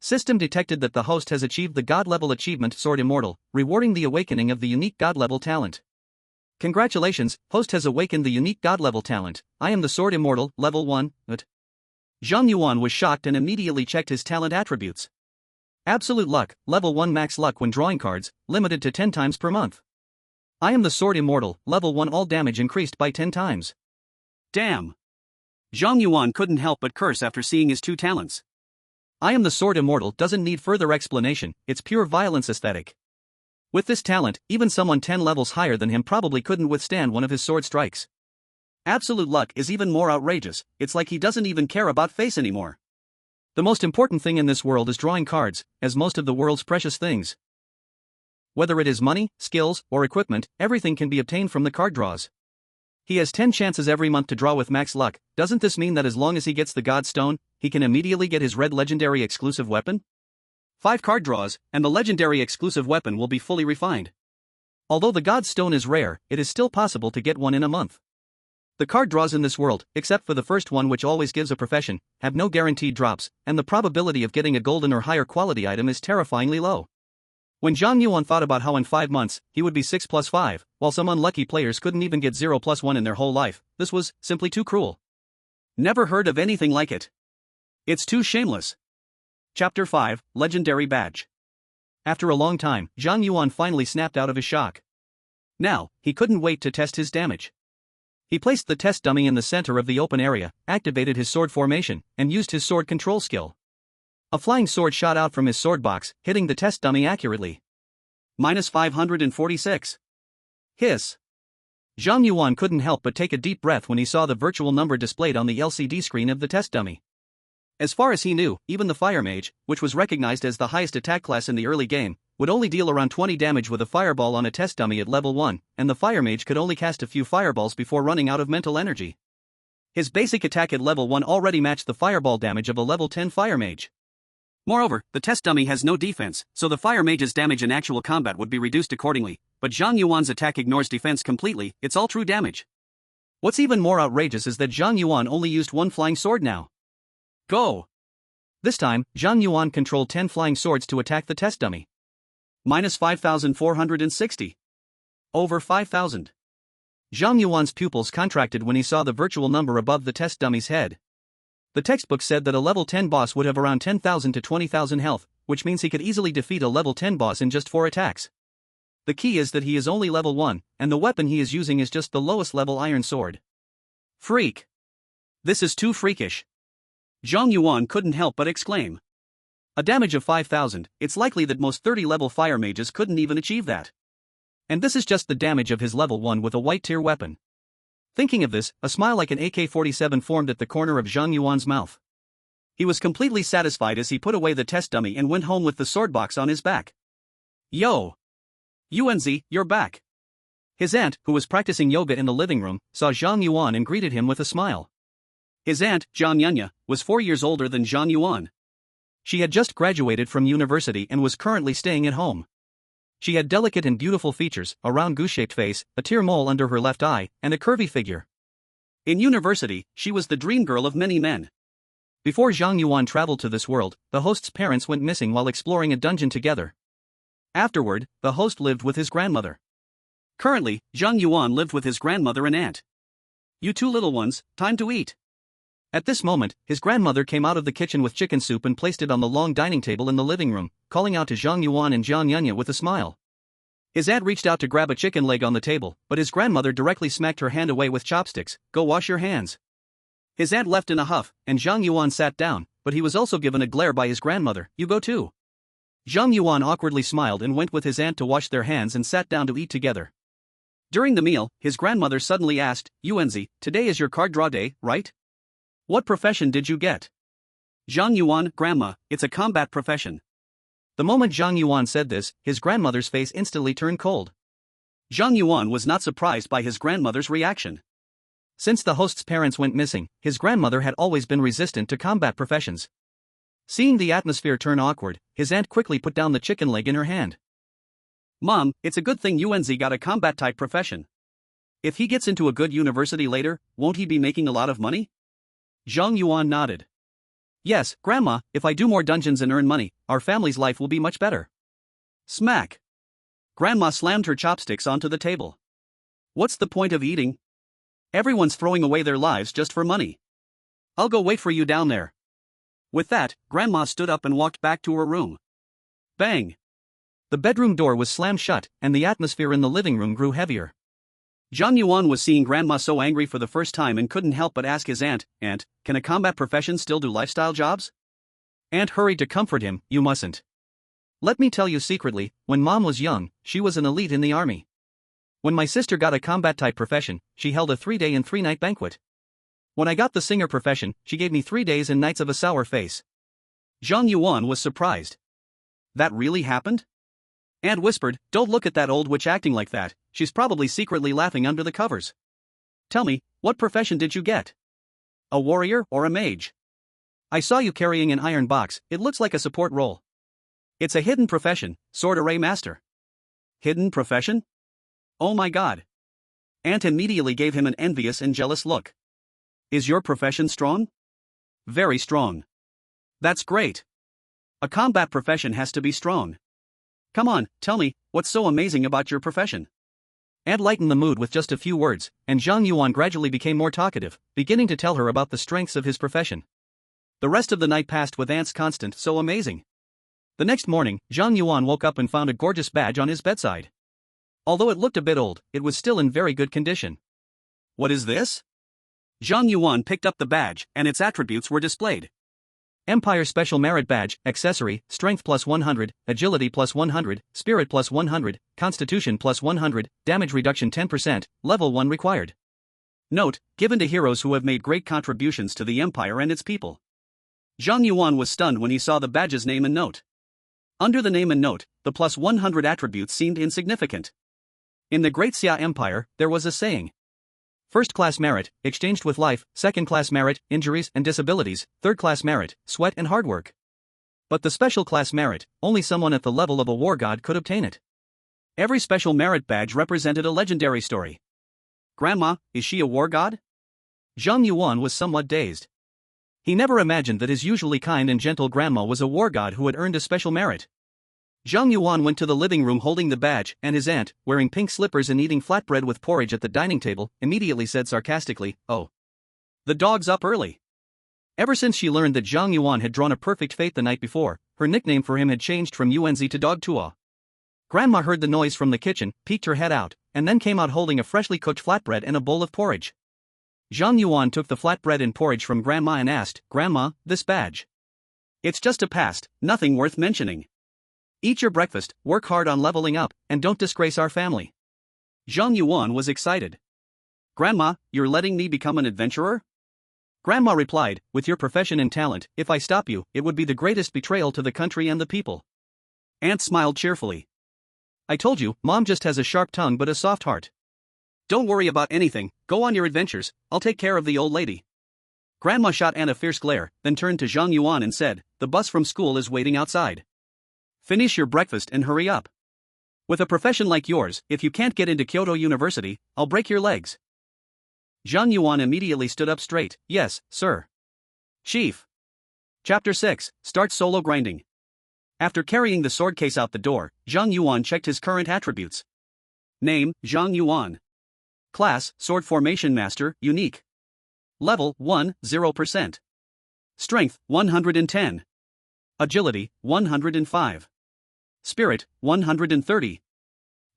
System detected that the host has achieved the God-level achievement Sword Immortal, rewarding the awakening of the unique God-level talent. Congratulations, host has awakened the unique God-level talent, I am the Sword Immortal, level 1, but... Zhang Yuan was shocked and immediately checked his talent attributes. Absolute Luck, level 1 max luck when drawing cards, limited to 10 times per month. I am the Sword Immortal, level 1 all damage increased by 10 times. Damn! Zhang Yuan couldn't help but curse after seeing his 2 talents. I am the Sword Immortal doesn't need further explanation, it's pure violence aesthetic. With this talent, even someone 10 levels higher than him probably couldn't withstand one of his sword strikes. Absolute Luck is even more outrageous, it's like he doesn't even care about face anymore. The most important thing in this world is drawing cards, as most of the world's precious things. Whether it is money, skills, or equipment, everything can be obtained from the card draws. He has 10 chances every month to draw with max luck. Doesn't this mean that as long as he gets the God Stone, he can immediately get his red legendary exclusive weapon? 5 card draws, and the legendary exclusive weapon will be fully refined. Although the God Stone is rare, it is still possible to get one in a month. The card draws in this world, except for the first one which always gives a profession, have no guaranteed drops, and the probability of getting a golden or higher quality item is terrifyingly low. When Zhang Yuan thought about how in 5 months, he would be 6 plus 5, while some unlucky players couldn't even get 0 plus 1 in their whole life, this was simply too cruel. Never heard of anything like it. It's too shameless. Chapter 5, Legendary Badge. After a long time, Zhang Yuan finally snapped out of his shock. Now, he couldn't wait to test his damage. He placed the test dummy in the center of the open area, activated his sword formation, and used his sword control skill. A flying sword shot out from his sword box, hitting the test dummy accurately. Minus 546. Hiss. Zhang Yuan couldn't help but take a deep breath when he saw the virtual number displayed on the LCD screen of the test dummy. As far as he knew, even the Fire Mage, which was recognized as the highest attack class in the early game, would only deal around 20 damage with a fireball on a test dummy at level 1, and the Fire Mage could only cast a few fireballs before running out of mental energy. His basic attack at level 1 already matched the fireball damage of a level 10 Fire Mage. Moreover, the test dummy has no defense, so the Fire Mage's damage in actual combat would be reduced accordingly, but Zhang Yuan's attack ignores defense completely, it's all true damage. What's even more outrageous is that Zhang Yuan only used 1 flying sword now. Go! This time, Zhang Yuan controlled 10 flying swords to attack the test dummy. Minus 5,460. Over 5,000. Zhang Yuan's pupils contracted when he saw the virtual number above the test dummy's head. The textbook said that a level 10 boss would have around 10,000 to 20,000 health, which means he could easily defeat a level 10 boss in just 4 attacks. The key is that he is only level 1, and the weapon he is using is just the lowest level iron sword. Freak! This is too freakish. Zhang Yuan couldn't help but exclaim. A damage of 5,000, it's likely that most 30-level fire mages couldn't even achieve that. And this is just the damage of his level 1 with a white tier weapon. Thinking of this, a smile like an AK-47 formed at the corner of Zhang Yuan's mouth. He was completely satisfied as he put away the test dummy and went home with the sword box on his back. Yo! Yuanzi, you're back. His aunt, who was practicing yoga in the living room, saw Zhang Yuan and greeted him with a smile. His aunt, Zhang Yunya, was 4 years older than Zhang Yuan. She had just graduated from university and was currently staying at home. She had delicate and beautiful features, a round goose-shaped face, a tear mole under her left eye, and a curvy figure. In university, she was the dream girl of many men. Before Zhang Yuan traveled to this world, the host's parents went missing while exploring a dungeon together. Afterward, the host lived with his grandmother. Currently, Zhang Yuan lived with his grandmother and aunt. You two little ones, time to eat. At this moment, his grandmother came out of the kitchen with chicken soup and placed it on the long dining table in the living room, calling out to Zhang Yuan and Zhang Yunya with a smile. His aunt reached out to grab a chicken leg on the table, but his grandmother directly smacked her hand away with chopsticks. Go wash your hands. His aunt left in a huff, and Zhang Yuan sat down, but he was also given a glare by his grandmother. You go too. Zhang Yuan awkwardly smiled and went with his aunt to wash their hands and sat down to eat together. During the meal, his grandmother suddenly asked, Yuanzi, today is your card draw day, right? What profession did you get? Zhang Yuan, Grandma, it's a combat profession. The moment Zhang Yuan said this, his grandmother's face instantly turned cold. Zhang Yuan was not surprised by his grandmother's reaction. Since the host's parents went missing, his grandmother had always been resistant to combat professions. Seeing the atmosphere turn awkward, his aunt quickly put down the chicken leg in her hand. Mom, it's a good thing Yuanzi got a combat-type profession. If he gets into a good university later, won't he be making a lot of money? Zhang Yuan nodded. Yes, Grandma, if I do more dungeons and earn money, our family's life will be much better. Smack. Grandma slammed her chopsticks onto the table. What's the point of eating? Everyone's throwing away their lives just for money. I'll go wait for you down there. With that, Grandma stood up and walked back to her room. Bang! The bedroom door was slammed shut, and the atmosphere in the living room grew heavier. Zhang Yuan was seeing Grandma so angry for the first time and couldn't help but ask his aunt, Aunt, can a combat profession still do lifestyle jobs? Aunt hurried to comfort him, you mustn't. Let me tell you secretly, when Mom was young, she was an elite in the army. When my sister got a combat-type profession, she held a 3-day and 3-night banquet. When I got the singer profession, she gave me 3 days and nights of a sour face. Zhang Yuan was surprised. That really happened? Aunt whispered, don't look at that old witch acting like that, she's probably secretly laughing under the covers. Tell me, what profession did you get? A warrior or a mage? I saw you carrying an iron box, it looks like a support role. It's a hidden profession, sword array master. Hidden profession? Oh my god. Aunt immediately gave him an envious and jealous look. Is your profession strong? Very strong. That's great. A combat profession has to be strong. Come on, tell me, what's so amazing about your profession? Aunt lightened the mood with just a few words, and Zhang Yuan gradually became more talkative, beginning to tell her about the strengths of his profession. The rest of the night passed with Aunt's constant so amazing. The next morning, Zhang Yuan woke up and found a gorgeous badge on his bedside. Although it looked a bit old, it was still in very good condition. What is this? Zhang Yuan picked up the badge, and its attributes were displayed. Empire Special Merit Badge, Accessory, Strength plus 100, Agility plus 100, Spirit plus 100, Constitution plus 100, Damage Reduction 10%, Level 1 required. Note, given to heroes who have made great contributions to the Empire and its people. Zhang Yuan was stunned when he saw the badge's name and note. Under the name and note, the plus 100 attributes seemed insignificant. In the Great Xia Empire, there was a saying. First-class merit, exchanged with life, second-class merit, injuries and disabilities, third-class merit, sweat and hard work. But the special-class merit, only someone at the level of a war god could obtain it. Every special merit badge represented a legendary story. Grandma, is she a war god? Zhang Yuan was somewhat dazed. He never imagined that his usually kind and gentle grandma was a war god who had earned a special merit. Zhang Yuan went to the living room holding the badge, and his aunt, wearing pink slippers and eating flatbread with porridge at the dining table, immediately said sarcastically, oh. The dog's up early. Ever since she learned that Zhang Yuan had drawn a perfect fate the night before, her nickname for him had changed from Yuanzi to Dog Tua. Grandma heard the noise from the kitchen, peeked her head out, and then came out holding a freshly cooked flatbread and a bowl of porridge. Zhang Yuan took the flatbread and porridge from Grandma and asked, Grandma, this badge? It's just a past, nothing worth mentioning. Eat your breakfast, work hard on leveling up, and don't disgrace our family. Zhang Yuan was excited. Grandma, you're letting me become an adventurer? Grandma replied, with your profession and talent, if I stop you, it would be the greatest betrayal to the country and the people. Aunt smiled cheerfully. I told you, Mom just has a sharp tongue but a soft heart. Don't worry about anything, go on your adventures, I'll take care of the old lady. Grandma shot Aunt a fierce glare, then turned to Zhang Yuan and said, the bus from school is waiting outside. Finish your breakfast and hurry up. With a profession like yours, if you can't get into Kyoto University, I'll break your legs. Zhang Yuan immediately stood up straight. Yes, sir. Chief. Chapter 6, Start Solo Grinding. After carrying the sword case out the door, Zhang Yuan checked his current attributes. Name, Zhang Yuan. Class, Sword Formation Master, Unique. Level 1, 0%. Strength, 110. Agility, 105. Spirit, 130.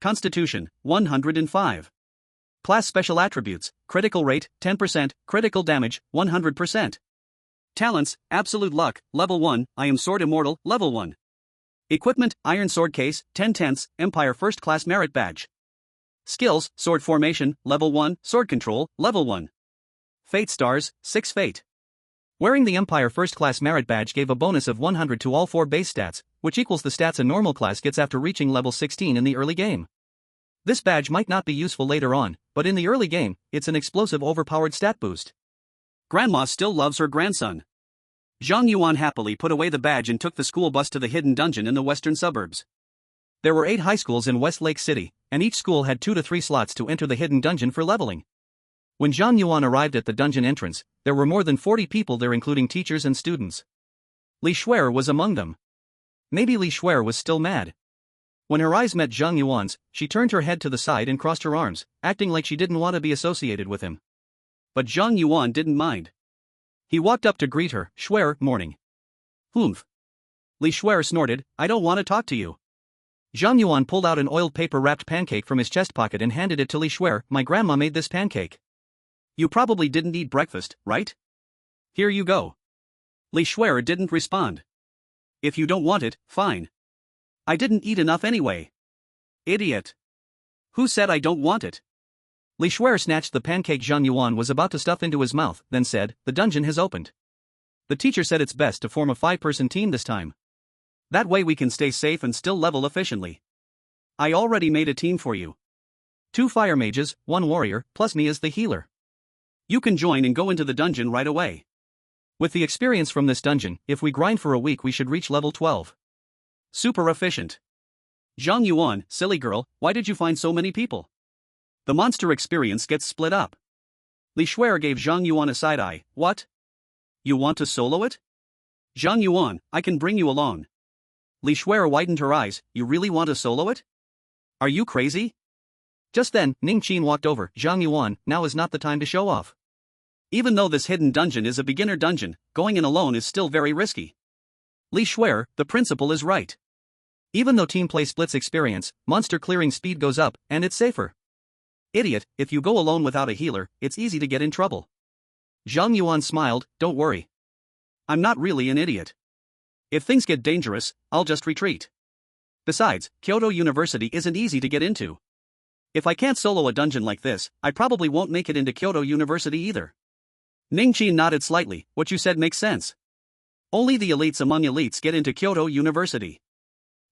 Constitution, 105. Class special attributes, critical rate, 10%, critical damage, 100%. Talents, absolute luck, level 1, I am Sword Immortal, level 1. Equipment, Iron Sword Case, 10/10, Empire First Class Merit Badge. Skills, Sword Formation, level 1, Sword Control, level 1. Fate Stars, 6 Fate. Wearing the Empire First Class Merit Badge gave a bonus of 100 to all 4 base stats, which equals the stats a normal class gets after reaching level 16 in the early game. This badge might not be useful later on, but in the early game, it's an explosive overpowered stat boost. Grandma still loves her grandson. Zhang Yuan happily put away the badge and took the school bus to the hidden dungeon in the western suburbs. There were 8 high schools in West Lake City, and each school had 2 to 3 slots to enter the hidden dungeon for leveling. When Zhang Yuan arrived at the dungeon entrance, there were more than 40 people there, including teachers and students. Xue'er was among them. Maybe Xue'er was still mad. When her eyes met Zhang Yuan's, she turned her head to the side and crossed her arms, acting like she didn't want to be associated with him. But Zhang Yuan didn't mind. He walked up to greet her. Xue'er, morning. Humph. Xue'er snorted, I don't want to talk to you. Zhang Yuan pulled out an oiled paper-wrapped pancake from his chest pocket and handed it to Xue'er. My grandma made this pancake. You probably didn't eat breakfast, right? Here you go. Xue'er didn't respond. If you don't want it, fine. I didn't eat enough anyway. Idiot. Who said I don't want it? Xue'er snatched the pancake Zhang Yuan was about to stuff into his mouth, then said, the dungeon has opened. The teacher said it's best to form a 5-person team this time. That way we can stay safe and still level efficiently. I already made a team for you. 2 fire mages, 1 warrior, plus me as the healer. You can join and go into the dungeon right away. With the experience from this dungeon, if we grind for a week we should reach level 12. Super efficient. Zhang Yuan, silly girl, why did you find so many people? The monster experience gets split up. Xue'er gave Zhang Yuan a side eye. What? You want to solo it? Zhang Yuan, I can bring you along. Xue'er widened her eyes. You really want to solo it? Are you crazy? Just then, Ningqin walked over. Zhang Yuan, now is not the time to show off. Even though this hidden dungeon is a beginner dungeon, going in alone is still very risky. Xue'er, the principal is right. Even though team play splits experience, monster clearing speed goes up, and it's safer. Idiot, if you go alone without a healer, it's easy to get in trouble. Zhang Yuan smiled, don't worry. I'm not really an idiot. If things get dangerous, I'll just retreat. Besides, Kyoto University isn't easy to get into. If I can't solo a dungeon like this, I probably won't make it into Kyoto University either. Ningqin nodded slightly, what you said makes sense. Only the elites among elites get into Kyoto University.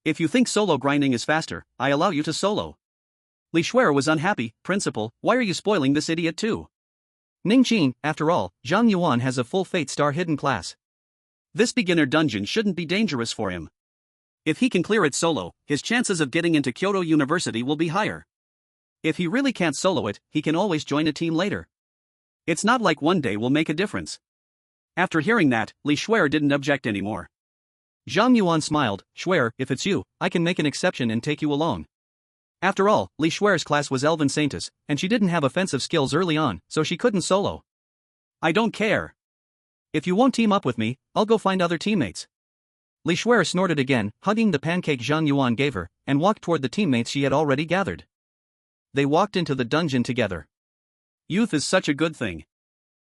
If you think solo grinding is faster, I allow you to solo. Xue'er was unhappy. Principal, why are you spoiling this idiot too? Ningqin, after all, Zhang Yuan has a full Fate Star hidden class. This beginner dungeon shouldn't be dangerous for him. If he can clear it solo, his chances of getting into Kyoto University will be higher. If he really can't solo it, he can always join a team later. It's not like one day will make a difference. After hearing that, Xue'er didn't object anymore. Zhang Yuan smiled. Xue'er, if it's you, I can make an exception and take you along. After all, Xue'er's class was Elven Saintess, and she didn't have offensive skills early on, so she couldn't solo. I don't care. If you won't team up with me, I'll go find other teammates. Xue'er snorted again, hugging the pancake Zhang Yuan gave her, and walked toward the teammates she had already gathered. They walked into the dungeon together. Youth is such a good thing.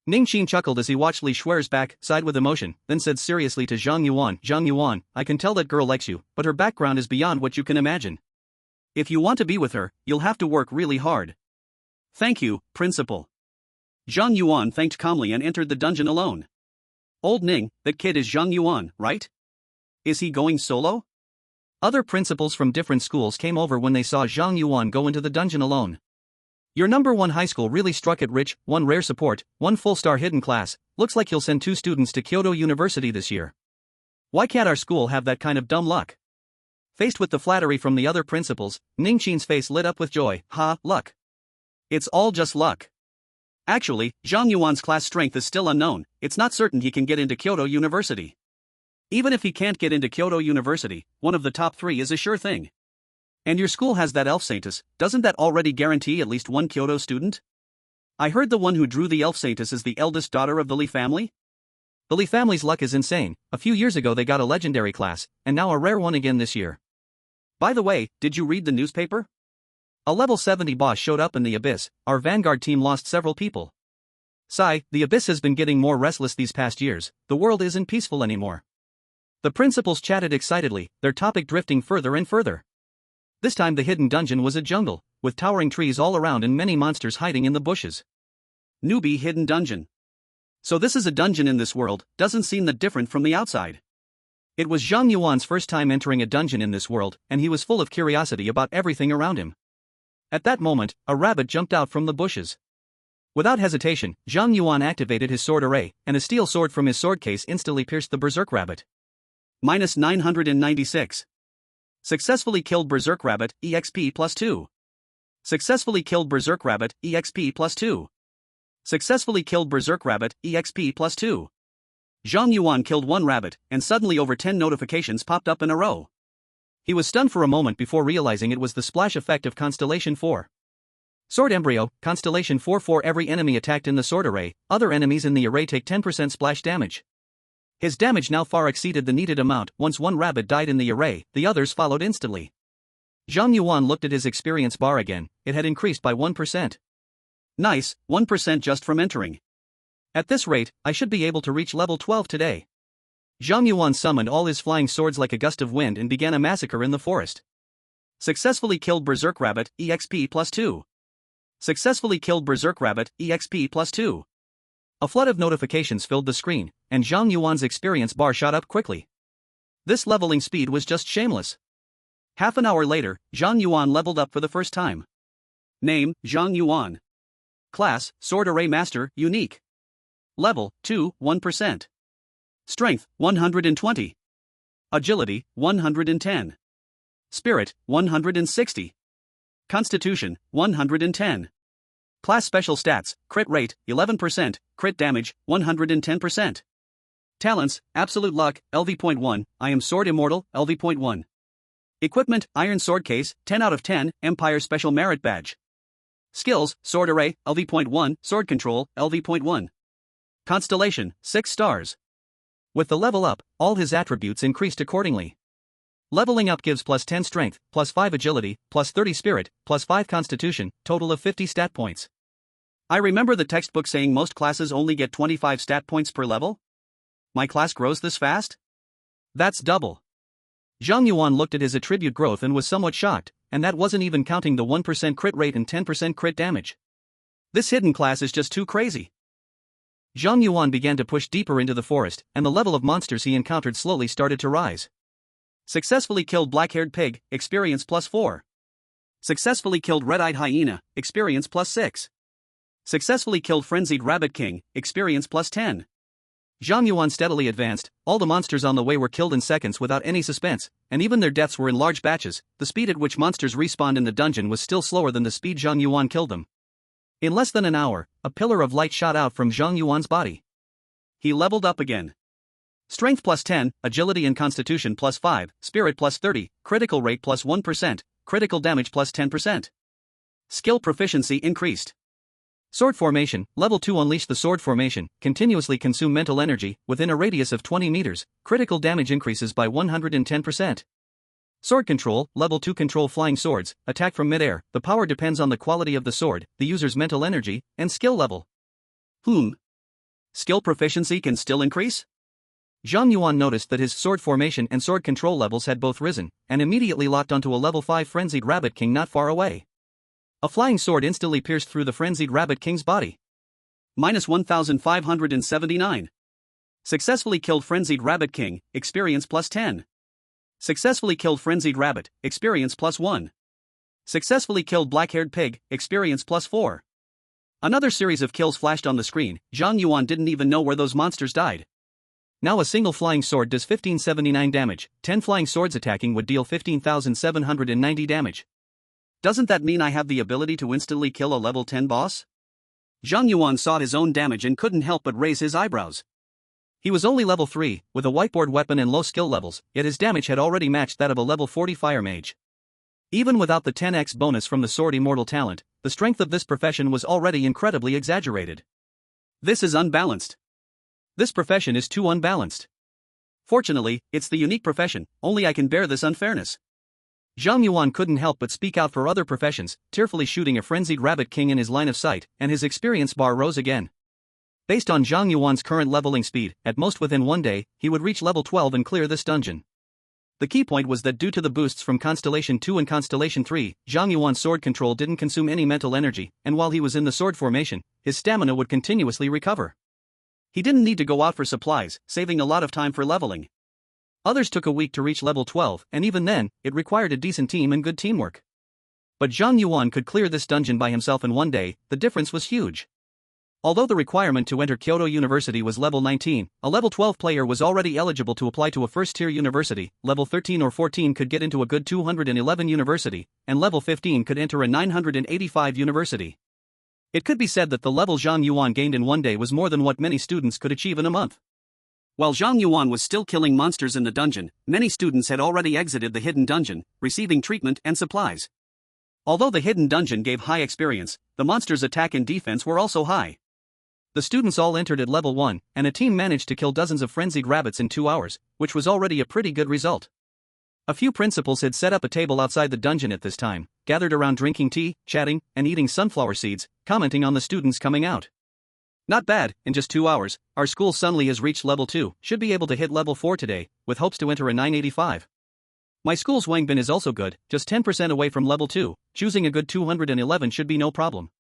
Ningqin chuckled as he watched Xue'er's back side with emotion, then said seriously to Zhang Yuan, I can tell that girl likes you, but her background is beyond what you can imagine. If you want to be with her, you'll have to work really hard. Thank you, Principal. Zhang Yuan thanked calmly and entered the dungeon alone. Old Ning, that kid is Zhang Yuan, right? Is he going solo? Other principals from different schools came over when they saw Zhang Yuan go into the dungeon alone. Your number 1 high school really struck it rich, 1 rare support, 1 full-star hidden class, looks like he'll send 2 students to Kyoto University this year. Why can't our school have that kind of dumb luck? Faced with the flattery from the other principals, Ningqin's face lit up with joy. Luck. It's all just luck. Actually, Zhang Yuan's class strength is still unknown, it's not certain he can get into Kyoto University. Even if he can't get into Kyoto University, one of the top 3 is a sure thing. And your school has that elf saintess, doesn't that already guarantee at least 1 Kyoto student? I heard the one who drew the elf saintess is the eldest daughter of the Li family? The Li family's luck is insane. A few years ago they got a legendary class, and now a rare one again this year. By the way, did you read the newspaper? A level 70 boss showed up in the Abyss. Our Vanguard team lost several people. Sigh, the Abyss has been getting more restless these past years. The world isn't peaceful anymore. The principals chatted excitedly, their topic drifting further and further. This time the hidden dungeon was a jungle, with towering trees all around and many monsters hiding in the bushes. Newbie hidden dungeon. So this is a dungeon in this world, doesn't seem that different from the outside. It was Zhang Yuan's first time entering a dungeon in this world, and he was full of curiosity about everything around him. At that moment, a rabbit jumped out from the bushes. Without hesitation, Zhang Yuan activated his sword array, and a steel sword from his sword case instantly pierced the berserk rabbit. Minus 996. Successfully killed berserk rabbit, EXP plus 2. Successfully killed berserk rabbit, EXP plus 2. Successfully killed berserk rabbit, EXP plus 2. Zhang Yuan killed one rabbit, and suddenly over 10 notifications popped up in a row. He was stunned for a moment before realizing it was the splash effect of Constellation 4. Sword Embryo, Constellation 4. For every enemy attacked in the sword array, other enemies in the array take 10% splash damage. His damage now far exceeded the needed amount. Once one rabbit died in the array, the others followed instantly. Zhang Yuan looked at his experience bar again. It had increased by 1%. Nice, 1% just from entering. At this rate, I should be able to reach level 12 today. Zhang Yuan summoned all his flying swords like a gust of wind and began a massacre in the forest. Successfully killed berserk rabbit, EXP plus 2. Successfully killed berserk rabbit, EXP plus 2. A flood of notifications filled the screen, and Zhang Yuan's experience bar shot up quickly. This leveling speed was just shameless. Half an hour later, Zhang Yuan leveled up for the first time. Name, Zhang Yuan. Class, Sword Array Master, Unique. Level, 2, 1%. Strength, 120. Agility, 110. Spirit, 160. Constitution, 110. Class Special Stats, Crit Rate, 11%, Crit Damage, 110%. Talents, Absolute Luck, LV.1, I am Sword Immortal, LV.1. Equipment, Iron Sword Case, 10 out of 10, Empire Special Merit Badge. Skills, Sword Array, LV.1, Sword Control, LV.1. Constellation, 6 stars. With the level up, all his attributes increased accordingly. Leveling up gives plus 10 strength, plus 5 agility, plus 30 spirit, plus 5 constitution, total of 50 stat points. I remember the textbook saying most classes only get 25 stat points per level? My class grows this fast? That's double. Zhang Yuan looked at his attribute growth and was somewhat shocked, and that wasn't even counting the 1% crit rate and 10% crit damage. This hidden class is just too crazy. Zhang Yuan began to push deeper into the forest, and the level of monsters he encountered slowly started to rise. Successfully killed black-haired pig, experience plus 4. Successfully killed red-eyed hyena, experience plus 6. Successfully killed frenzied rabbit king, experience plus 10. Zhang Yuan steadily advanced. All the monsters on the way were killed in seconds without any suspense, and even their deaths were in large batches. The speed at which monsters respawned in the dungeon was still slower than the speed Zhang Yuan killed them. In less than an hour, a pillar of light shot out from Zhang Yuan's body. He leveled up again. Strength plus 10, agility and constitution plus 5, spirit plus 30, critical rate plus 1%, critical damage plus 10%. Skill proficiency increased. Sword formation, level 2. Unleash the sword formation, continuously consume mental energy, within a radius of 20 meters, critical damage increases by 110%. Sword control, level 2. Control flying swords, attack from midair. The power depends on the quality of the sword, the user's mental energy, and skill level. Skill proficiency can still increase? Zhang Yuan noticed that his sword formation and sword control levels had both risen, and immediately locked onto a level 5 frenzied rabbit king not far away. A flying sword instantly pierced through the frenzied rabbit king's body. Minus 1579. Successfully killed frenzied rabbit king, experience plus 10. Successfully killed frenzied rabbit, experience plus 1. Successfully killed black-haired pig, experience plus 4. Another series of kills flashed on the screen. Zhang Yuan didn't even know where those monsters died. Now a single flying sword does 1579 damage, 10 flying swords attacking would deal 15,790 damage. Doesn't that mean I have the ability to instantly kill a level 10 boss? Zhang Yuan saw his own damage and couldn't help but raise his eyebrows. He was only level 3, with a whiteboard weapon and low skill levels, yet his damage had already matched that of a level 40 fire mage. Even without the 10x bonus from the Sword Immortal talent, the strength of this profession was already incredibly exaggerated. This is unbalanced. This profession is too unbalanced. Fortunately, it's the unique profession, only I can bear this unfairness. Zhang Yuan couldn't help but speak out for other professions, tearfully shooting a frenzied rabbit king in his line of sight, and his experience bar rose again. Based on Zhang Yuan's current leveling speed, at most within one day, he would reach level 12 and clear this dungeon. The key point was that due to the boosts from Constellation 2 and Constellation 3, Zhang Yuan's sword control didn't consume any mental energy, and while he was in the sword formation, his stamina would continuously recover. He didn't need to go out for supplies, saving a lot of time for leveling. Others took a week to reach level 12, and even then, it required a decent team and good teamwork. But Zhang Yuan could clear this dungeon by himself in one day. The difference was huge. Although the requirement to enter Kyoto University was level 19, a level 12 player was already eligible to apply to a first-tier university, level 13 or 14 could get into a good 211 university, and level 15 could enter a 985 university. It could be said that the level Zhang Yuan gained in one day was more than what many students could achieve in a month. While Zhang Yuan was still killing monsters in the dungeon, many students had already exited the hidden dungeon, receiving treatment and supplies. Although the hidden dungeon gave high experience, the monsters' attack and defense were also high. The students all entered at level 1, and a team managed to kill dozens of frenzied rabbits in 2 hours, which was already a pretty good result. A few principals had set up a table outside the dungeon at this time, gathered around drinking tea, chatting, and eating sunflower seeds, commenting on the students coming out. Not bad, in just 2 hours, our school suddenly has reached level 2, should be able to hit level 4 today, with hopes to enter a 985. My school's Wangbin is also good, just 10% away from level 2, choosing a good 211 should be no problem.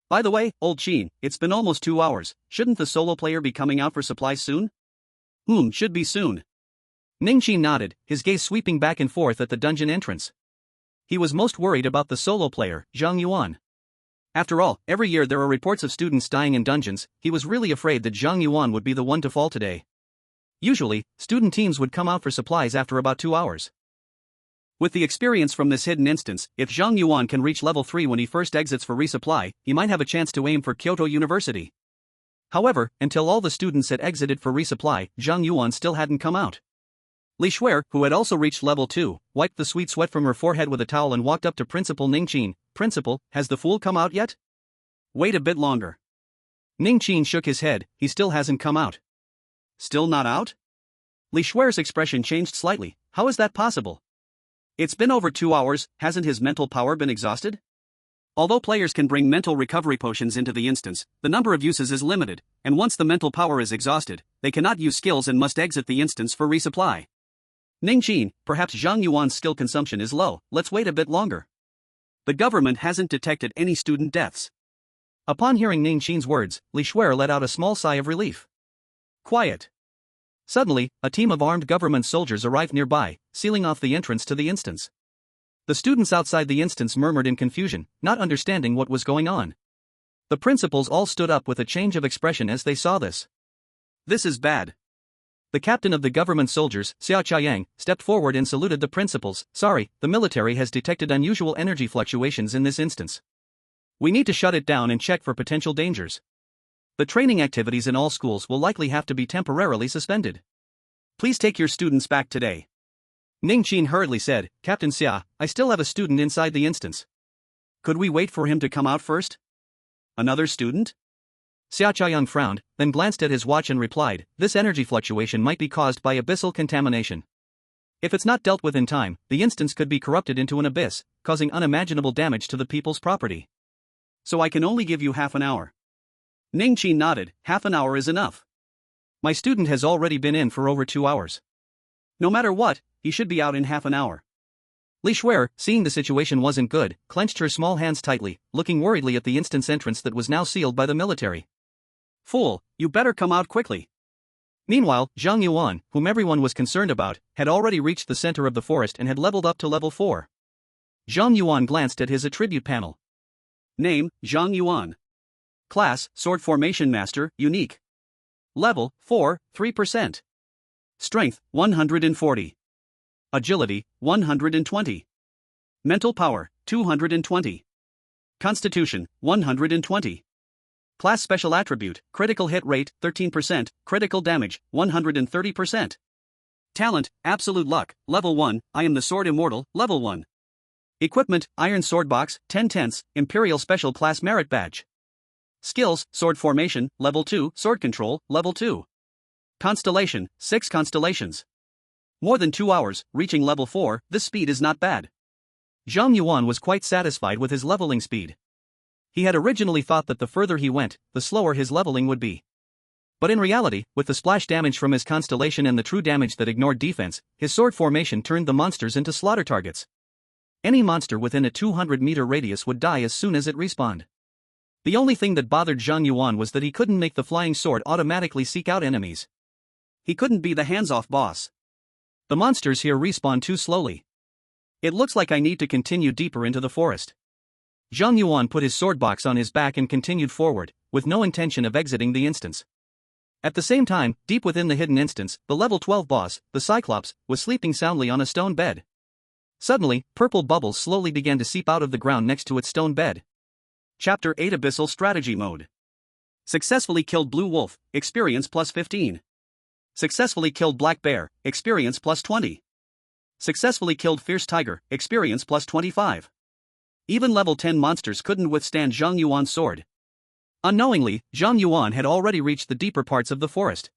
By the way, old Qin, it's been almost 2 hours, shouldn't the solo player be coming out for supplies soon? Should be soon. Ning Qin nodded, his gaze sweeping back and forth at the dungeon entrance. He was most worried about the solo player, Zhang Yuan. After all, every year there are reports of students dying in dungeons. He was really afraid that Zhang Yuan would be the one to fall today. Usually, student teams would come out for supplies after about 2 hours. With the experience from this hidden instance, if Zhang Yuan can reach level 3 when he first exits for resupply, he might have a chance to aim for Kyoto University. However, until all the students had exited for resupply, Zhang Yuan still hadn't come out. Xue'er, who had also reached level 2, wiped the sweet sweat from her forehead with a towel and walked up to Principal Ning Qin. Principal, has the fool come out yet? Wait a bit longer. Ning Qin shook his head, he still hasn't come out. Still not out? Xue'er's expression changed slightly, how is that possible? It's been over 2 hours, hasn't his mental power been exhausted? Although players can bring mental recovery potions into the instance, the number of uses is limited, and once the mental power is exhausted, they cannot use skills and must exit the instance for resupply. Ning Qin, perhaps Zhang Yuan's skill consumption is low, let's wait a bit longer. The government hasn't detected any student deaths. Upon hearing Ning Qin's words, Xue'er let out a small sigh of relief. Quiet. Suddenly, a team of armed government soldiers arrived nearby, sealing off the entrance to the instance. The students outside the instance murmured in confusion, not understanding what was going on. The principals all stood up with a change of expression as they saw this. This is bad. The captain of the government soldiers, Xiao, stepped forward and saluted the principals. Sorry, the military has detected unusual energy fluctuations in this instance. We need to shut it down and check for potential dangers. The training activities in all schools will likely have to be temporarily suspended. Please take your students back today. Ning Qin hurriedly said, Captain Xia, I still have a student inside the instance. Could we wait for him to come out first? Another student? Xiao frowned, then glanced at his watch and replied, this energy fluctuation might be caused by abyssal contamination. If it's not dealt with in time, the instance could be corrupted into an abyss, causing unimaginable damage to the people's property. So I can only give you half an hour. Ning Qin nodded, half an hour is enough. My student has already been in for over 2 hours. No matter what, he should be out in half an hour. Xue'er, seeing the situation wasn't good, clenched her small hands tightly, looking worriedly at the instance entrance that was now sealed by the military. Fool, you better come out quickly. Meanwhile, Zhang Yuan, whom everyone was concerned about, had already reached the center of the forest and had leveled up to level 4. Zhang Yuan glanced at his attribute panel. Name, Zhang Yuan. Class, Sword Formation Master, Unique. Level, 4, 3%. Strength, 140. Agility, 120. Mental Power, 220. Constitution, 120. Class Special Attribute, Critical Hit Rate, 13%, Critical Damage, 130%. Talent, Absolute Luck, Level 1, I am the Sword Immortal, Level 1. Equipment, Iron Sword Box, 10 tenths, Imperial Special Class Merit Badge. Skills, Sword Formation, Level 2, Sword Control, Level 2. Constellation, 6 constellations. More than 2 hours, reaching Level 4, this speed is not bad. Zhang Yuan was quite satisfied with his leveling speed. He had originally thought that the further he went, the slower his leveling would be. But in reality, with the splash damage from his constellation and the true damage that ignored defense, his sword formation turned the monsters into slaughter targets. Any monster within a 200-meter radius would die as soon as it respawned. The only thing that bothered Zhang Yuan was that he couldn't make the flying sword automatically seek out enemies. He couldn't be the hands-off boss. The monsters here respawn too slowly. It looks like I need to continue deeper into the forest. Zhang Yuan put his sword box on his back and continued forward, with no intention of exiting the instance. At the same time, deep within the hidden instance, the level 12 boss, the Cyclops, was sleeping soundly on a stone bed. Suddenly, purple bubbles slowly began to seep out of the ground next to its stone bed. Chapter 8 Abyssal Strategy Mode. Successfully killed Blue Wolf, experience plus 15. Successfully killed Black Bear, experience plus 20. Successfully killed Fierce Tiger, experience plus 25. Even level 10 monsters couldn't withstand Zhang Yuan's sword. Unknowingly, Zhang Yuan had already reached the deeper parts of the forest.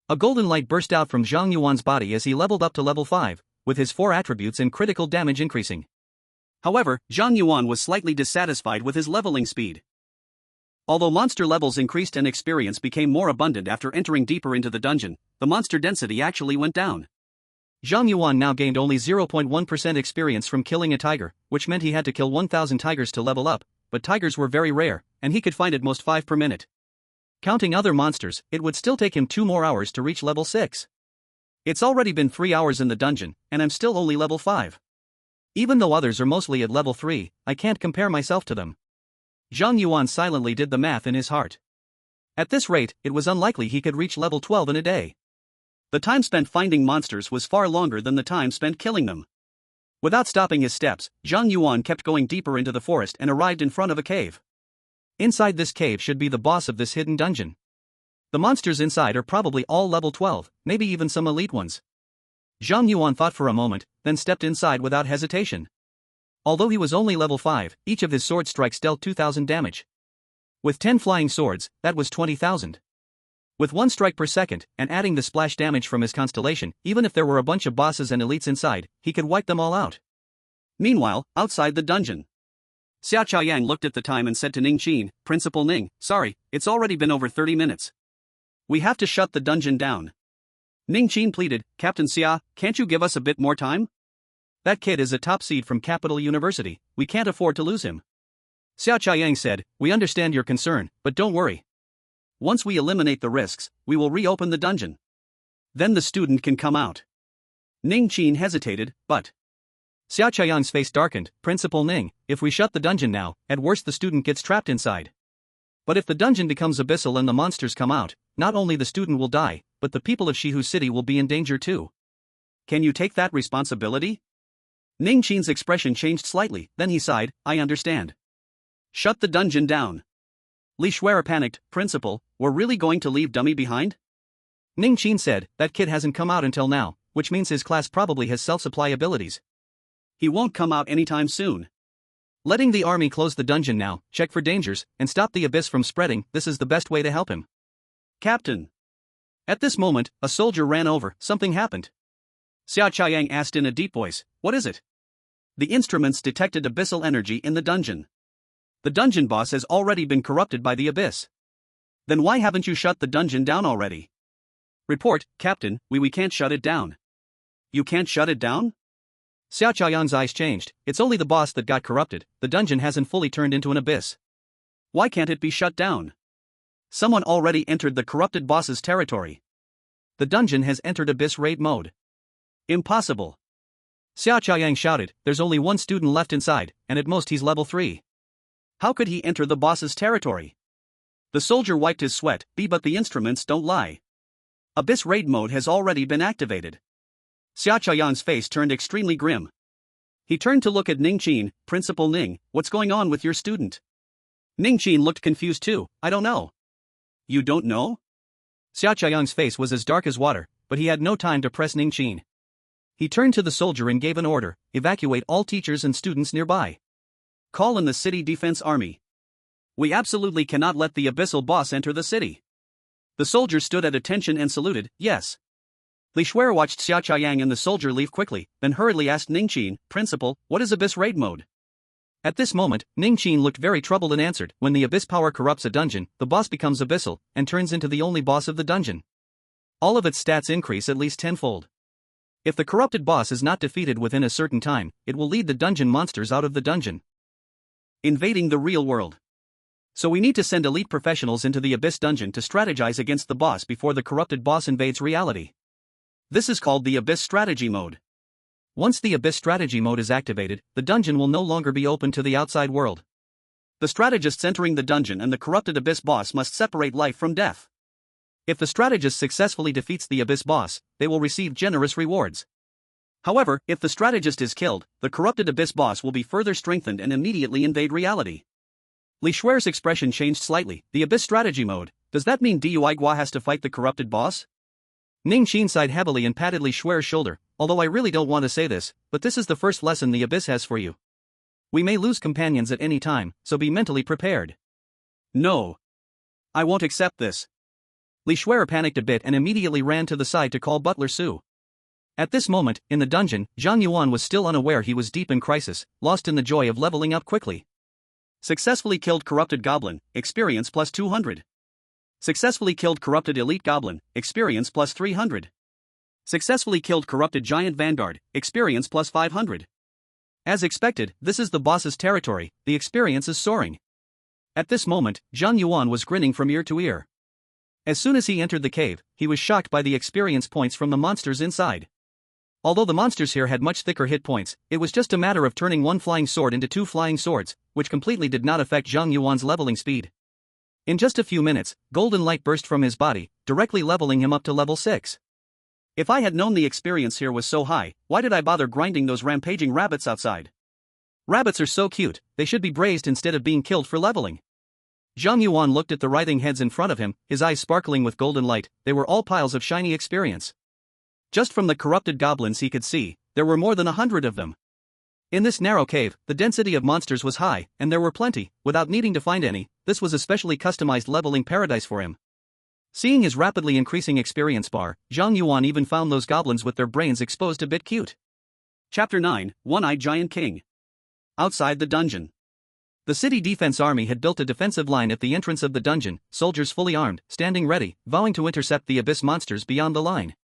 A golden light burst out from Zhang Yuan's body as he leveled up to level 5, with his 4 attributes and critical damage increasing. However, Zhang Yuan was slightly dissatisfied with his leveling speed. Although monster levels increased and experience became more abundant after entering deeper into the dungeon, the monster density actually went down. Zhang Yuan now gained only 0.1% experience from killing a tiger, which meant he had to kill 1,000 tigers to level up, but tigers were very rare, and he could find at most 5 per minute. Counting other monsters, it would still take him 2 more hours to reach level 6. It's already been 3 hours in the dungeon, and I'm still only level 5. Even though others are mostly at level 3, I can't compare myself to them. Zhang Yuan silently did the math in his heart. At this rate, it was unlikely he could reach level 12 in a day. The time spent finding monsters was far longer than the time spent killing them. Without stopping his steps, Zhang Yuan kept going deeper into the forest and arrived in front of a cave. Inside this cave should be the boss of this hidden dungeon. The monsters inside are probably all level 12, maybe even some elite ones. Zhang Yuan thought for a moment, then stepped inside without hesitation. Although he was only level 5, each of his sword strikes dealt 2,000 damage. With 10 flying swords, that was 20,000. With 1 strike per second, and adding the splash damage from his constellation, even if there were a bunch of bosses and elites inside, he could wipe them all out. Meanwhile, outside the dungeon, Xia Chaoyang looked at the time and said to Ning Qin, "Principal Ning, sorry, it's already been over 30 minutes. We have to shut the dungeon down." Ning Qin pleaded, "Captain Xia, can't you give us a bit more time? That kid is a top seed from Capital University, we can't afford to lose him." Xia Chaoyang said, "We understand your concern, but don't worry. Once we eliminate the risks, we will reopen the dungeon. Then the student can come out." Ning Qin hesitated, but Xia Chaoyang's face darkened. "Principal Ning, if we shut the dungeon now, at worst the student gets trapped inside. But if the dungeon becomes abyssal and the monsters come out, not only the student will die, but the people of Shihu City will be in danger too. Can you take that responsibility?" Ning Qin's expression changed slightly, then he sighed, "I understand. Shut the dungeon down." Li Xue'er panicked, "Principal, we're really going to leave Dummy behind?" Ning Qin said, "That kid hasn't come out until now, which means his class probably has self-supply abilities. He won't come out anytime soon. Letting the army close the dungeon now, check for dangers, and stop the abyss from spreading, this is the best way to help him." "Captain." At this moment, a soldier ran over. Something happened. Xia Chaoyang asked in a deep voice, "What is it?" The instruments detected abyssal energy in the dungeon. The dungeon boss has already been corrupted by the abyss. Then why haven't you shut the dungeon down already? Report, Captain, we can't shut it down. You can't shut it down? Xia Chaoyang's eyes changed. It's only the boss that got corrupted, the dungeon hasn't fully turned into an abyss. Why can't it be shut down? Someone already entered the corrupted boss's territory. The dungeon has entered abyss raid mode. Impossible. Xia Chaoyang shouted, "There's only one student left inside, and at most he's level 3. How could he enter the boss's territory?" The soldier wiped his sweat, but the instruments don't lie. Abyss raid mode has already been activated. Xia Chaoyang's face turned extremely grim. He turned to look at Ning Qin. "Principal Ning, what's going on with your student?" Ning Qin looked confused too. "I don't know." "You don't know?" Xia Chaoyang's face was as dark as water, but he had no time to press Ning Qin. He turned to the soldier and gave an order: evacuate all teachers and students nearby. Call in the city defense army. We absolutely cannot let the Abyssal boss enter the city. The soldier stood at attention and saluted. Yes. Xue'er watched Xia Qiang and the soldier leave quickly, then hurriedly asked Ningqin, Principal, what is Abyss raid mode? At this moment, Ningqin looked very troubled and answered, when the Abyss power corrupts a dungeon, the boss becomes Abyssal, and turns into the only boss of the dungeon. All of its stats increase at least tenfold. If the corrupted boss is not defeated within a certain time, it will lead the dungeon monsters out of the dungeon, invading the real world. So we need to send elite professionals into the Abyss dungeon to strategize against the boss before the corrupted boss invades reality. This is called the Abyss strategy mode. Once the Abyss strategy mode is activated, the dungeon will no longer be open to the outside world. The strategists entering the dungeon and the corrupted Abyss boss must separate life from death. If the strategist successfully defeats the Abyss boss, they will receive generous rewards. However, if the strategist is killed, the corrupted Abyss boss will be further strengthened and immediately invade reality. Xue'er's expression changed slightly. The Abyss strategy mode, does that mean Duigua has to fight the corrupted boss? Ningqin sighed heavily and patted Xue'er's shoulder. Although I really don't want to say this, but this is the first lesson the Abyss has for you. We may lose companions at any time, so be mentally prepared. No. I won't accept this. Xue'er panicked a bit and immediately ran to the side to call Butler Su. At this moment, in the dungeon, Zhang Yuan was still unaware he was deep in crisis, lost in the joy of leveling up quickly. Successfully killed corrupted goblin, experience plus 200. Successfully killed corrupted elite goblin, experience plus 300. Successfully killed corrupted giant vanguard, experience plus 500. As expected, this is the boss's territory, the experience is soaring. At this moment, Zhang Yuan was grinning from ear to ear. As soon as he entered the cave, he was shocked by the experience points from the monsters inside. Although the monsters here had much thicker hit points, it was just a matter of turning one flying sword into two flying swords, which completely did not affect Zhang Yuan's leveling speed. In just a few minutes, golden light burst from his body, directly leveling him up to level 6. If I had known the experience here was so high, why did I bother grinding those rampaging rabbits outside? Rabbits are so cute, they should be braised instead of being killed for leveling. Zhang Yuan looked at the writhing heads in front of him, his eyes sparkling with golden light. They were all piles of shiny experience. Just from the corrupted goblins he could see, there were more than 100 of them. In this narrow cave, the density of monsters was high, and there were plenty. Without needing to find any, this was a specially customized leveling paradise for him. Seeing his rapidly increasing experience bar, Zhang Yuan even found those goblins with their brains exposed a bit cute. Chapter 9, One-Eyed Giant King. Outside the dungeon. The city defense army had built a defensive line at the entrance of the dungeon, soldiers fully armed, standing ready, vowing to intercept the Abyss monsters beyond the line.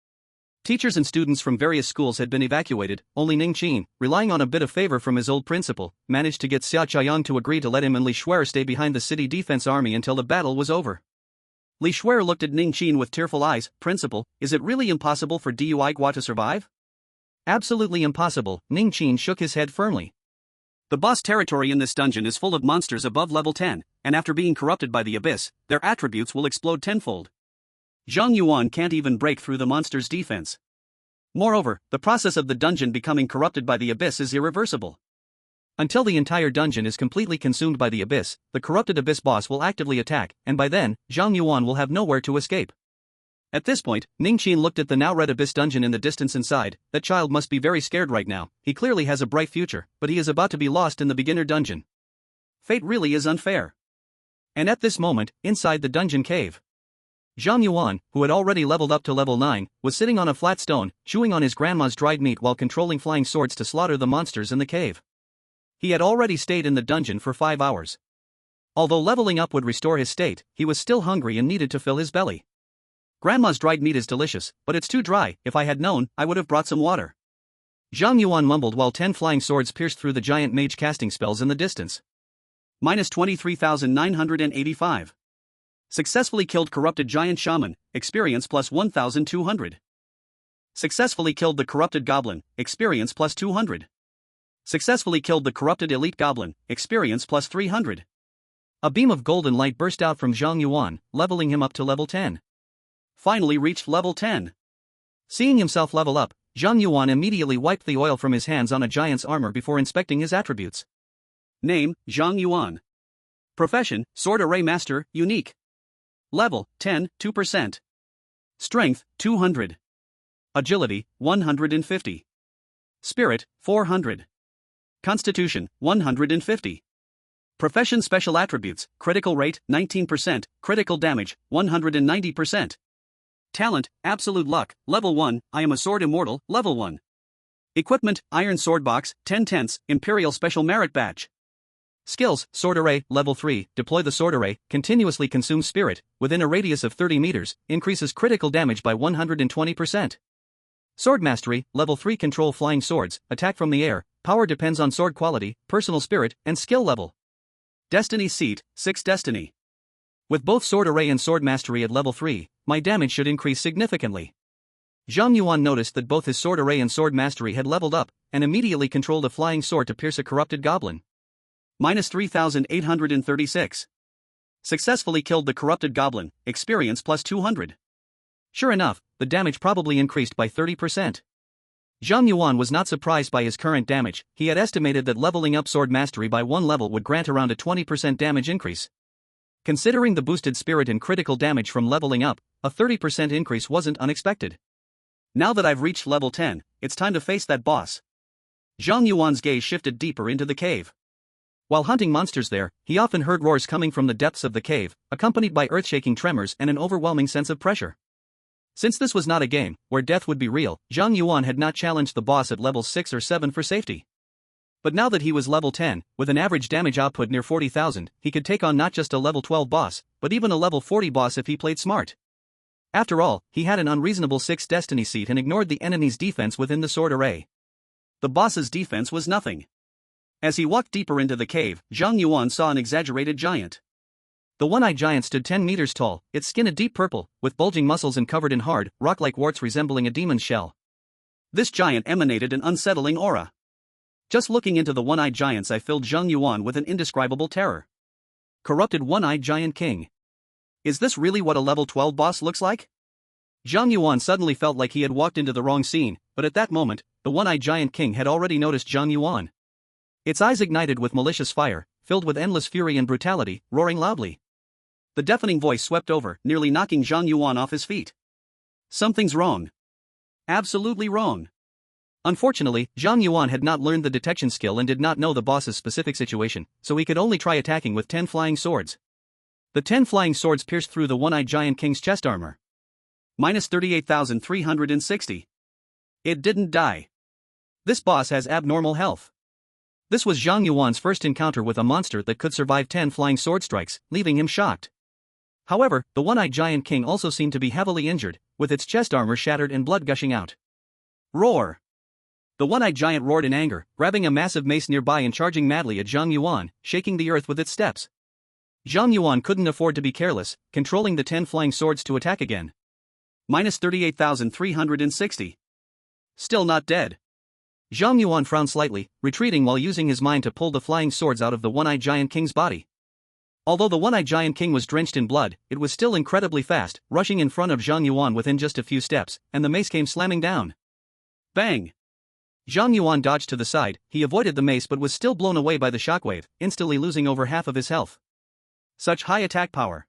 Teachers and students from various schools had been evacuated. Only Ningqin, relying on a bit of favor from his old principal, managed to get Xia Qiang to agree to let him and Xue'er stay behind the city defense army until the battle was over. Xue'er looked at Ningqin with tearful eyes. Principal, is it really impossible for Duigua to survive? Absolutely impossible, Ningqin shook his head firmly. The boss territory in this dungeon is full of monsters above level 10, and after being corrupted by the Abyss, their attributes will explode tenfold. Zhang Yuan can't even break through the monster's defense. Moreover, the process of the dungeon becoming corrupted by the Abyss is irreversible. Until the entire dungeon is completely consumed by the Abyss, the corrupted Abyss boss will actively attack, and by then, Zhang Yuan will have nowhere to escape. At this point, Ningqin looked at the now red Abyss dungeon in the distance and sighed. That child must be very scared right now. He clearly has a bright future, but he is about to be lost in the beginner dungeon. Fate really is unfair. And at this moment, inside the dungeon cave, Zhang Yuan, who had already leveled up to level 9, was sitting on a flat stone, chewing on his grandma's dried meat while controlling flying swords to slaughter the monsters in the cave. He had already stayed in the dungeon for 5 hours. Although leveling up would restore his state, he was still hungry and needed to fill his belly. Grandma's dried meat is delicious, but it's too dry. If I had known, I would have brought some water. Zhang Yuan mumbled while 10 flying swords pierced through the giant mage casting spells in the distance. Minus 23,985. Successfully killed corrupted giant shaman, experience plus 1,200. Successfully killed the corrupted goblin, experience plus 200. Successfully killed the corrupted elite goblin, experience plus 300. A beam of golden light burst out from Zhang Yuan, leveling him up to level 10. Finally reached level 10. Seeing himself level up, Zhang Yuan immediately wiped the oil from his hands on a giant's armor before inspecting his attributes. Name, Zhang Yuan. Profession, Sword Array Master, Unique. Level, 10, 2%. Strength, 200. Agility, 150. Spirit, 400. Constitution, 150. Profession special attributes, critical rate, 19%, critical damage, 190%. Talent, absolute luck, level 1, I am a Sword Immortal, level 1. Equipment, Iron Sword Box, 10/10, Imperial Special Merit Badge. Skills, Sword Array, level 3, deploy the Sword Array, continuously consumes spirit, within a radius of 30 meters, increases critical damage by 120%. Sword Mastery, level 3, control flying swords, attack from the air, power depends on sword quality, personal spirit, and skill level. Destiny Seat, 6 Destiny. With both Sword Array and Sword Mastery at level 3, my damage should increase significantly. Zhang Yuan noticed that both his Sword Array and Sword Mastery had leveled up, and immediately controlled a flying sword to pierce a corrupted goblin. Minus 3,836. Successfully killed the corrupted goblin, experience plus 200. Sure enough, the damage probably increased by 30%. Zhang Yuan was not surprised by his current damage, he had estimated that leveling up Sword Mastery by 1 level would grant around a 20% damage increase. Considering the boosted spirit and critical damage from leveling up, a 30% increase wasn't unexpected. Now that I've reached level 10, it's time to face that boss. Zhang Yuan's gaze shifted deeper into the cave. While hunting monsters there, he often heard roars coming from the depths of the cave, accompanied by earth-shaking tremors and an overwhelming sense of pressure. Since this was not a game, where death would be real, Zhang Yuan had not challenged the boss at levels 6 or 7 for safety. But now that he was level 10, with an average damage output near 40,000, he could take on not just a level 12 boss, but even a level 40 boss if he played smart. After all, he had an unreasonable 6 Destiny Seat and ignored the enemy's defense within the Sword Array. The boss's defense was nothing. As he walked deeper into the cave, Zhang Yuan saw an exaggerated giant. The one-eyed giant stood 10 meters tall, its skin a deep purple, with bulging muscles and covered in hard, rock-like warts resembling a demon's shell. This giant emanated an unsettling aura. Just looking into the one-eyed giant's eye filled Zhang Yuan with an indescribable terror. Corrupted one-eyed giant king. Is this really what a level 12 boss looks like? Zhang Yuan suddenly felt like he had walked into the wrong scene, but at that moment, the one-eyed giant king had already noticed Zhang Yuan. Its eyes ignited with malicious fire, filled with endless fury and brutality, roaring loudly. The deafening voice swept over, nearly knocking Zhang Yuan off his feet. Something's wrong. Absolutely wrong. Unfortunately, Zhang Yuan had not learned the detection skill and did not know the boss's specific situation, so he could only try attacking with 10 flying swords. The 10 flying swords pierced through the one-eyed giant king's chest armor. Minus 38,360. It didn't die. This boss has abnormal health. This was Zhang Yuan's first encounter with a monster that could survive 10 flying sword strikes, leaving him shocked. However, the one-eyed giant king also seemed to be heavily injured, with its chest armor shattered and blood gushing out. Roar! The one-eyed giant roared in anger, grabbing a massive mace nearby and charging madly at Zhang Yuan, shaking the earth with its steps. Zhang Yuan couldn't afford to be careless, controlling the 10 flying swords to attack again. Minus 38,360. Still not dead. Zhang Yuan frowned slightly, retreating while using his mind to pull the flying swords out of the one-eyed giant king's body. Although the one-eyed giant king was drenched in blood, it was still incredibly fast, rushing in front of Zhang Yuan within just a few steps, and the mace came slamming down. Bang! Zhang Yuan dodged to the side, he avoided the mace but was still blown away by the shockwave, instantly losing over half of his health. Such high attack power.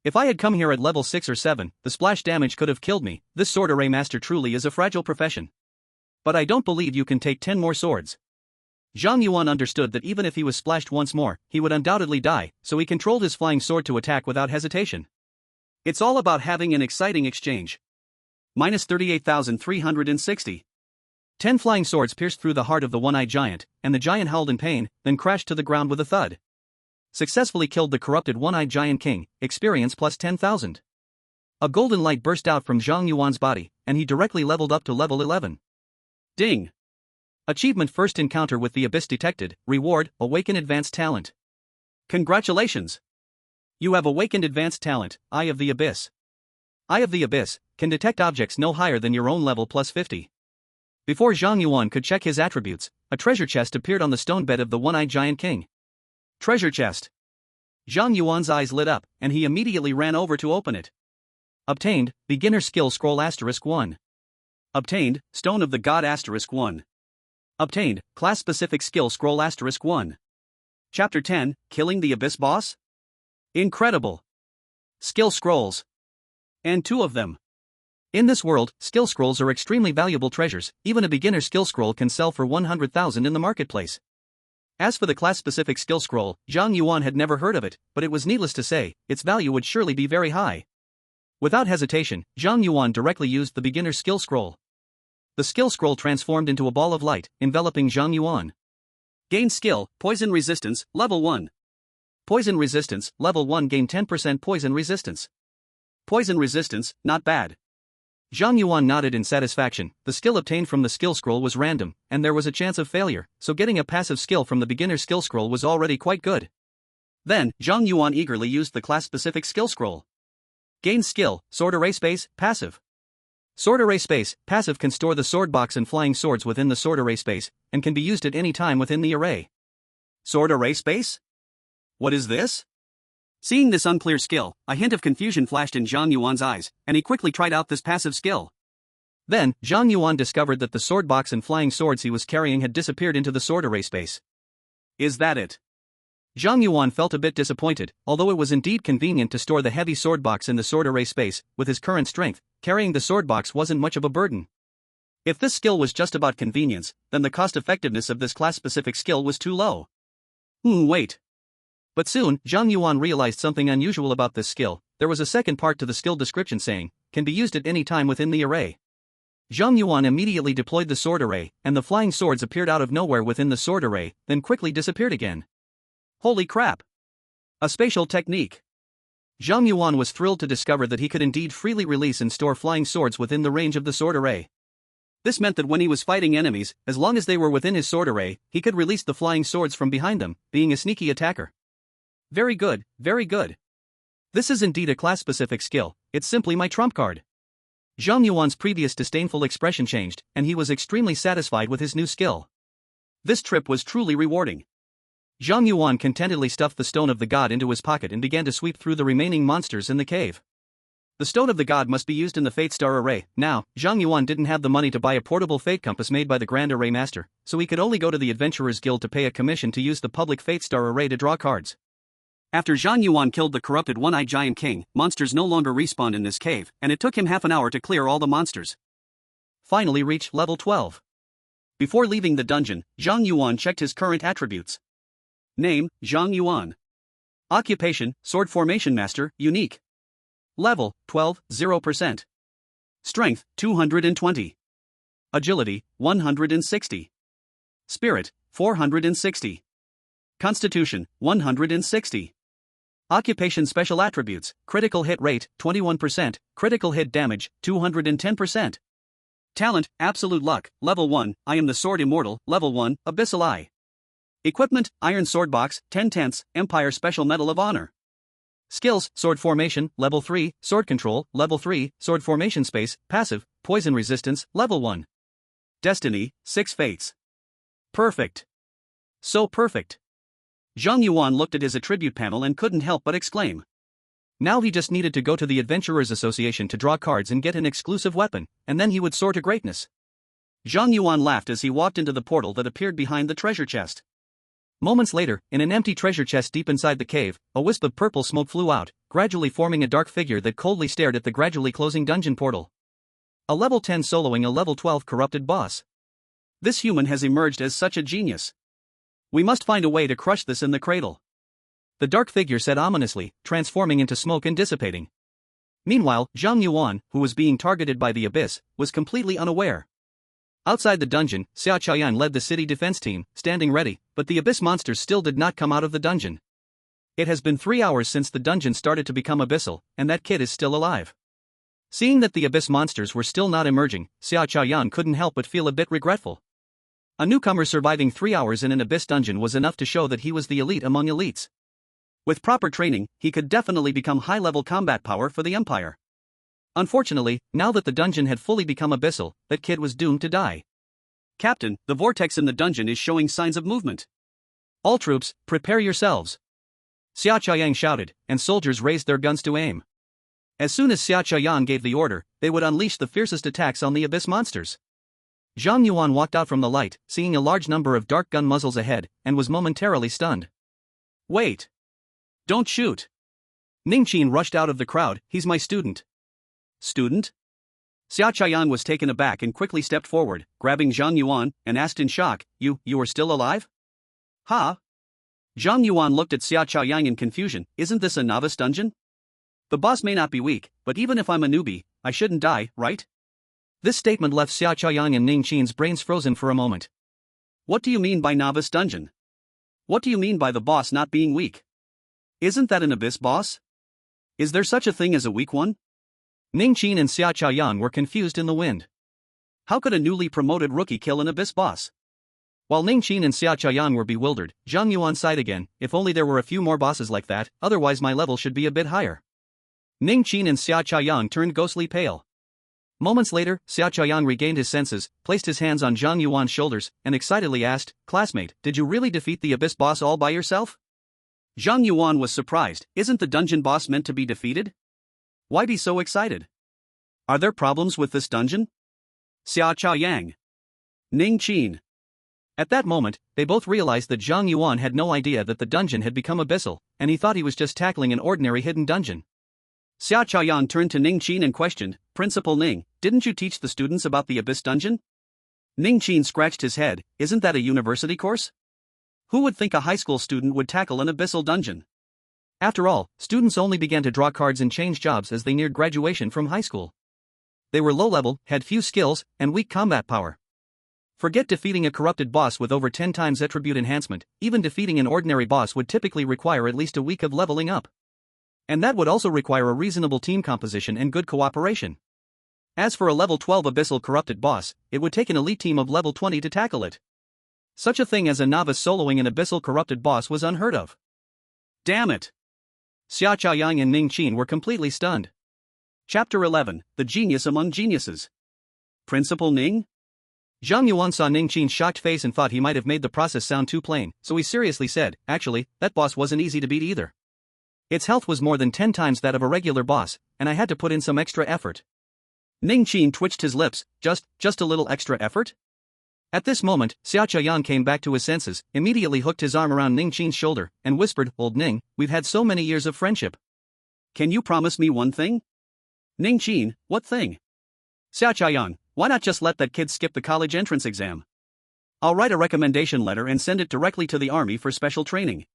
If I had come here at level 6 or 7, the splash damage could have killed me. This Sword Array master truly is a fragile profession. But I don't believe you can take 10 more swords. Zhang Yuan understood that even if he was splashed once more, he would undoubtedly die, so he controlled his flying sword to attack without hesitation. It's all about having an exciting exchange. Minus 38,360. 10 flying swords pierced through the heart of the one-eyed giant, and the giant howled in pain, then crashed to the ground with a thud. Successfully killed the corrupted one-eyed giant king, experience plus 10,000. A golden light burst out from Zhang Yuan's body, and he directly leveled up to level 11. Ding! Achievement first encounter with the Abyss detected, reward, awaken advanced talent. Congratulations! You have awakened advanced talent, Eye of the Abyss. Eye of the Abyss, can detect objects no higher than your own level plus 50. Before Zhang Yuan could check his attributes, a treasure chest appeared on the stone bed of the one-eyed giant king. Treasure chest. Zhang Yuan's eyes lit up, and he immediately ran over to open it. Obtained, beginner skill scroll *1. Obtained, Stone of the God *1. Obtained, class-specific skill scroll *1. Chapter 10, Killing the Abyss Boss? Incredible! Skill scrolls. And 2 of them. In this world, skill scrolls are extremely valuable treasures. Even a beginner skill scroll can sell for 100,000 in the marketplace. As for the class-specific skill scroll, Zhang Yuan had never heard of it, but it was needless to say, its value would surely be very high. Without hesitation, Zhang Yuan directly used the beginner skill scroll. The skill scroll transformed into a ball of light, enveloping Zhang Yuan. Gain skill, poison resistance, level 1. Poison resistance, level 1. Gain 10% poison resistance. Poison resistance, not bad. Zhang Yuan nodded in satisfaction. The skill obtained from the skill scroll was random, and there was a chance of failure, so getting a passive skill from the beginner skill scroll was already quite good. Then, Zhang Yuan eagerly used the class-specific skill scroll. Gain skill, sword array space, passive. Sword array space, passive can store the sword box and flying swords within the sword array space, and can be used at any time within the array. Sword array space? What is this? Seeing this unclear skill, a hint of confusion flashed in Zhang Yuan's eyes, and he quickly tried out this passive skill. Then, Zhang Yuan discovered that the sword box and flying swords he was carrying had disappeared into the sword array space. Is that it? Zhang Yuan felt a bit disappointed. Although it was indeed convenient to store the heavy sword box in the sword array space, with his current strength, carrying the sword box wasn't much of a burden. If this skill was just about convenience, then the cost-effectiveness of this class-specific skill was too low. Wait. But soon, Zhang Yuan realized something unusual about this skill. There was a second part to the skill description saying, can be used at any time within the array. Zhang Yuan immediately deployed the sword array, and the flying swords appeared out of nowhere within the sword array, then quickly disappeared again. Holy crap! A spatial technique. Zhang Yuan was thrilled to discover that he could indeed freely release and store flying swords within the range of the sword array. This meant that when he was fighting enemies, as long as they were within his sword array, he could release the flying swords from behind them, being a sneaky attacker. Very good, very good. This is indeed a class-specific skill, it's simply my trump card. Zhang Yuan's previous disdainful expression changed, and he was extremely satisfied with his new skill. This trip was truly rewarding. Zhang Yuan contentedly stuffed the stone of the god into his pocket and began to sweep through the remaining monsters in the cave. The stone of the god must be used in the Fate Star Array. Now, Zhang Yuan didn't have the money to buy a portable Fate Compass made by the Grand Array Master, so he could only go to the Adventurers Guild to pay a commission to use the public Fate Star Array to draw cards. After Zhang Yuan killed the corrupted One-Eyed Giant King, monsters no longer respawned in this cave, and it took him half an hour to clear all the monsters. Finally reached level 12. Before leaving the dungeon, Zhang Yuan checked his current attributes. Name, Zhang Yuan. Occupation, Sword Formation Master, Unique. Level, 12, 0%. Strength, 220. Agility, 160. Spirit, 460. Constitution, 160. Occupation Special Attributes, Critical Hit Rate, 21%, Critical Hit Damage, 210%. Talent, Absolute Luck, Level 1, I am the Sword Immortal, Level 1, Abyssal Eye. Equipment, Iron Sword Box, 10/10, Empire Special Medal of Honor. Skills, Sword Formation, Level 3, Sword Control, Level 3, Sword Formation Space, Passive, Poison Resistance, Level 1. Destiny, 6 Fates. Perfect. So perfect. Zhang Yuan looked at his attribute panel and couldn't help but exclaim. Now he just needed to go to the Adventurers Association to draw cards and get an exclusive weapon, and then he would soar to greatness. Zhang Yuan laughed as he walked into the portal that appeared behind the treasure chest. Moments later, in an empty treasure chest deep inside the cave, a wisp of purple smoke flew out, gradually forming a dark figure that coldly stared at the gradually closing dungeon portal. A level 10 soloing a level 12 corrupted boss. This human has emerged as such a genius. We must find a way to crush this in the cradle. The dark figure said ominously, transforming into smoke and dissipating. Meanwhile, Zhang Yuan, who was being targeted by the Abyss, was completely unaware. Outside the dungeon, Xue'er led the city defense team, standing ready, but the Abyss monsters still did not come out of the dungeon. It has been 3 hours since the dungeon started to become abyssal, and that kid is still alive. Seeing that the Abyss monsters were still not emerging, Xue'er couldn't help but feel a bit regretful. A newcomer surviving 3 hours in an Abyss dungeon was enough to show that he was the elite among elites. With proper training, he could definitely become high-level combat power for the Empire. Unfortunately, now that the dungeon had fully become abyssal, that kid was doomed to die. Captain, the vortex in the dungeon is showing signs of movement. All troops, prepare yourselves. Xue'er shouted, and soldiers raised their guns to aim. As soon as Xue'er gave the order, they would unleash the fiercest attacks on the Abyss monsters. Zhang Yuan walked out from the light, seeing a large number of dark gun muzzles ahead, and was momentarily stunned. Wait! Don't shoot! Ningqin rushed out of the crowd. He's my student. Student? Xue'er was taken aback and quickly stepped forward, grabbing Zhang Yuan, and asked in shock, You are still alive? Huh? Zhang Yuan looked at Xue'er in confusion, isn't this a novice dungeon? The boss may not be weak, but even if I'm a newbie, I shouldn't die, right? This statement left Xue'er and Ning Qin's brains frozen for a moment. What do you mean by novice dungeon? What do you mean by the boss not being weak? Isn't that an abyss boss? Is there such a thing as a weak one? Ning Qin and Xue'er were confused in the wind. How could a newly promoted rookie kill an abyss boss? While Ning Qin and Xue'er were bewildered, Zhang Yuan sighed again, if only there were a few more bosses like that, otherwise my level should be a bit higher. Ning Qin and Xue'er turned ghostly pale. Moments later, Xue'er regained his senses, placed his hands on Zhang Yuan's shoulders, and excitedly asked, Classmate, did you really defeat the abyss boss all by yourself? Zhang Yuan was surprised, isn't the dungeon boss meant to be defeated? Why be so excited? Are there problems with this dungeon? Xue'er. Ning Qin. At that moment, they both realized that Zhang Yuan had no idea that the dungeon had become abyssal, and he thought he was just tackling an ordinary hidden dungeon. Xue'er turned to Ning Qin and questioned, Principal Ning, didn't you teach the students about the abyss dungeon? Ning Qin scratched his head, isn't that a university course? Who would think a high school student would tackle an abyssal dungeon? After all, students only began to draw cards and change jobs as they neared graduation from high school. They were low-level, had few skills, and weak combat power. Forget defeating a corrupted boss with over 10 times attribute enhancement, even defeating an ordinary boss would typically require at least a week of leveling up. And that would also require a reasonable team composition and good cooperation. As for a level 12 abyssal corrupted boss, it would take an elite team of level 20 to tackle it. Such a thing as a novice soloing an abyssal corrupted boss was unheard of. Damn it! Xue'er and Ning Qin were completely stunned. Chapter 11, The Genius Among Geniuses. Principal Ning? Zhang Yuan saw Ning Qin's shocked face and thought he might have made the process sound too plain, so he seriously said, Actually, that boss wasn't easy to beat either. Its health was more than 10 times that of a regular boss, and I had to put in some extra effort. Ning Qin twitched his lips, just a little extra effort? At this moment, Xue'er came back to his senses, immediately hooked his arm around Ning Qin's shoulder, and whispered, Old Ning, we've had so many years of friendship. Can you promise me one thing? Ning Qin, what thing? Xue'er, why not just let that kid skip the college entrance exam? I'll write a recommendation letter and send it directly to the army for special training.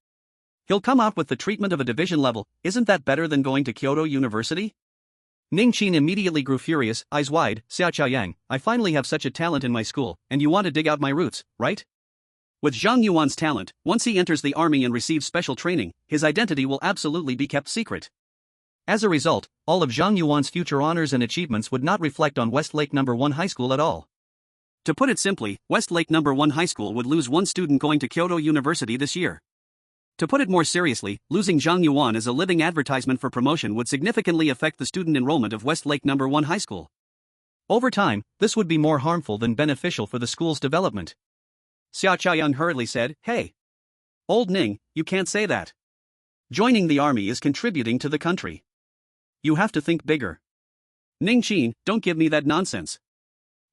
He'll come out with the treatment of a division level, isn't that better than going to Kyoto University? Ning Qin immediately grew furious, eyes wide, Xue'er, I finally have such a talent in my school, and you want to dig out my roots, right? With Zhang Yuan's talent, once he enters the army and receives special training, his identity will absolutely be kept secret. As a result, all of Zhang Yuan's future honors and achievements would not reflect on Westlake No. 1 High School at all. To put it simply, Westlake No. 1 High School would lose one student going to Kyoto University this year. To put it more seriously, losing Zhang Yuan as a living advertisement for promotion would significantly affect the student enrollment of Westlake No. 1 High School. Over time, this would be more harmful than beneficial for the school's development. Xue'er hurriedly said, Hey! Old Ning, you can't say that. Joining the army is contributing to the country. You have to think bigger. Ning Qin, don't give me that nonsense.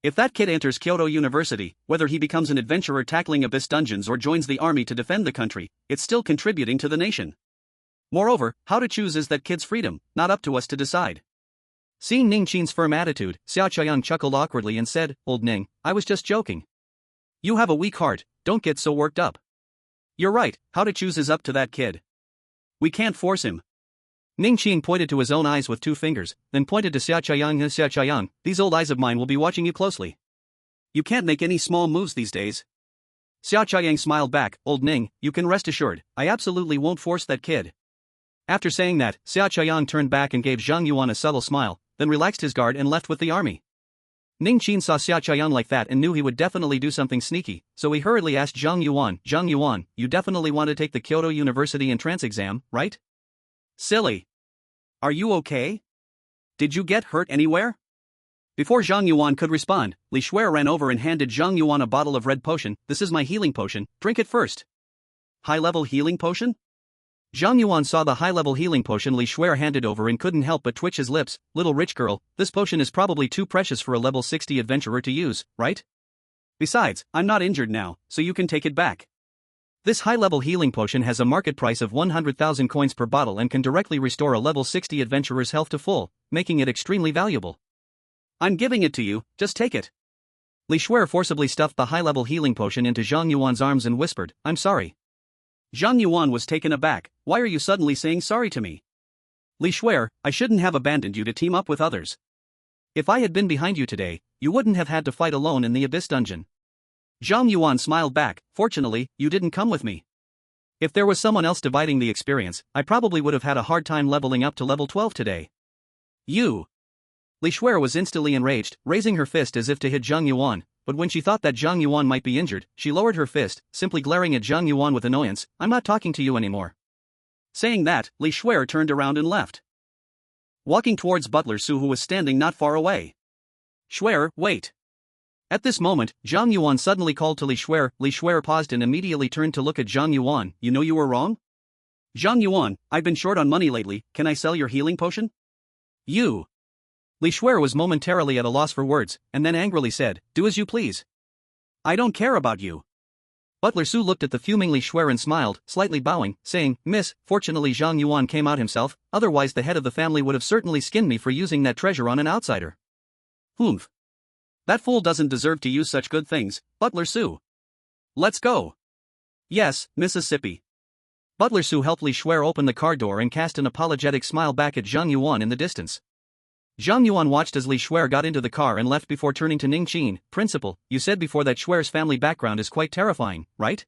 If that kid enters Kyoto University, whether he becomes an adventurer tackling abyss dungeons or joins the army to defend the country, it's still contributing to the nation. Moreover, how to choose is that kid's freedom, not up to us to decide. Seeing Ning Qin's firm attitude, Xue'er chuckled awkwardly and said, Old Ning, I was just joking. You have a weak heart, don't get so worked up. You're right, how to choose is up to that kid. We can't force him. Ning Qin pointed to his own eyes with 2 fingers, then pointed to Xue'er, these old eyes of mine will be watching you closely. You can't make any small moves these days. Xue'er smiled back, Old Ning, you can rest assured, I absolutely won't force that kid. After saying that, Xue'er turned back and gave Zhang Yuan a subtle smile, then relaxed his guard and left with the army. Ning Qin saw Xue'er like that and knew he would definitely do something sneaky, so he hurriedly asked Zhang Yuan, you definitely want to take the Kyoto University entrance exam, right? Silly. Are you okay? Did you get hurt anywhere? Before Zhang Yuan could respond, Xue'er ran over and handed Zhang Yuan a bottle of red potion. This is my healing potion, drink it first. High-level healing potion? Zhang Yuan saw the high-level healing potion Xue'er handed over and couldn't help but twitch his lips. Little rich girl, this potion is probably too precious for a level 60 adventurer to use, right? Besides, I'm not injured now, so you can take it back. This high-level healing potion has a market price of 100,000 coins per bottle and can directly restore a level 60 adventurer's health to full, making it extremely valuable. I'm giving it to you, just take it. Li Xue'er forcibly stuffed the high-level healing potion into Zhang Yuan's arms and whispered, I'm sorry. Zhang Yuan was taken aback, why are you suddenly saying sorry to me? Li Xue'er, I shouldn't have abandoned you to team up with others. If I had been behind you today, you wouldn't have had to fight alone in the Abyss dungeon. Zhang Yuan smiled back, fortunately, you didn't come with me. If there was someone else dividing the experience, I probably would have had a hard time leveling up to level 12 today. You. Li Xue'er was instantly enraged, raising her fist as if to hit Zhang Yuan, but when she thought that Zhang Yuan might be injured, she lowered her fist, simply glaring at Zhang Yuan with annoyance, I'm not talking to you anymore. Saying that, Li Xue'er turned around and left. Walking towards Butler Su, who was standing not far away. Xue'er, wait. At this moment, Zhang Yuan suddenly called to Li Xue'er. Li Xue'er paused and immediately turned to look at Zhang Yuan, you know you were wrong? Zhang Yuan, I've been short on money lately, can I sell your healing potion? You. Li Xue'er was momentarily at a loss for words, and then angrily said, do as you please. I don't care about you. Butler Su looked at the fuming Li Xue'er and smiled, slightly bowing, saying, Miss, fortunately Zhang Yuan came out himself, otherwise the head of the family would have certainly skinned me for using that treasure on an outsider. Humph. That fool doesn't deserve to use such good things, Butler Su. Let's go. Yes, Mississippi. Butler Su helped Li Xue'er open the car door and cast an apologetic smile back at Zhang Yuan in the distance. Zhang Yuan watched as Li Xue'er got into the car and left before turning to Ning Qin. Principal, you said before that Xue'er's family background is quite terrifying, right?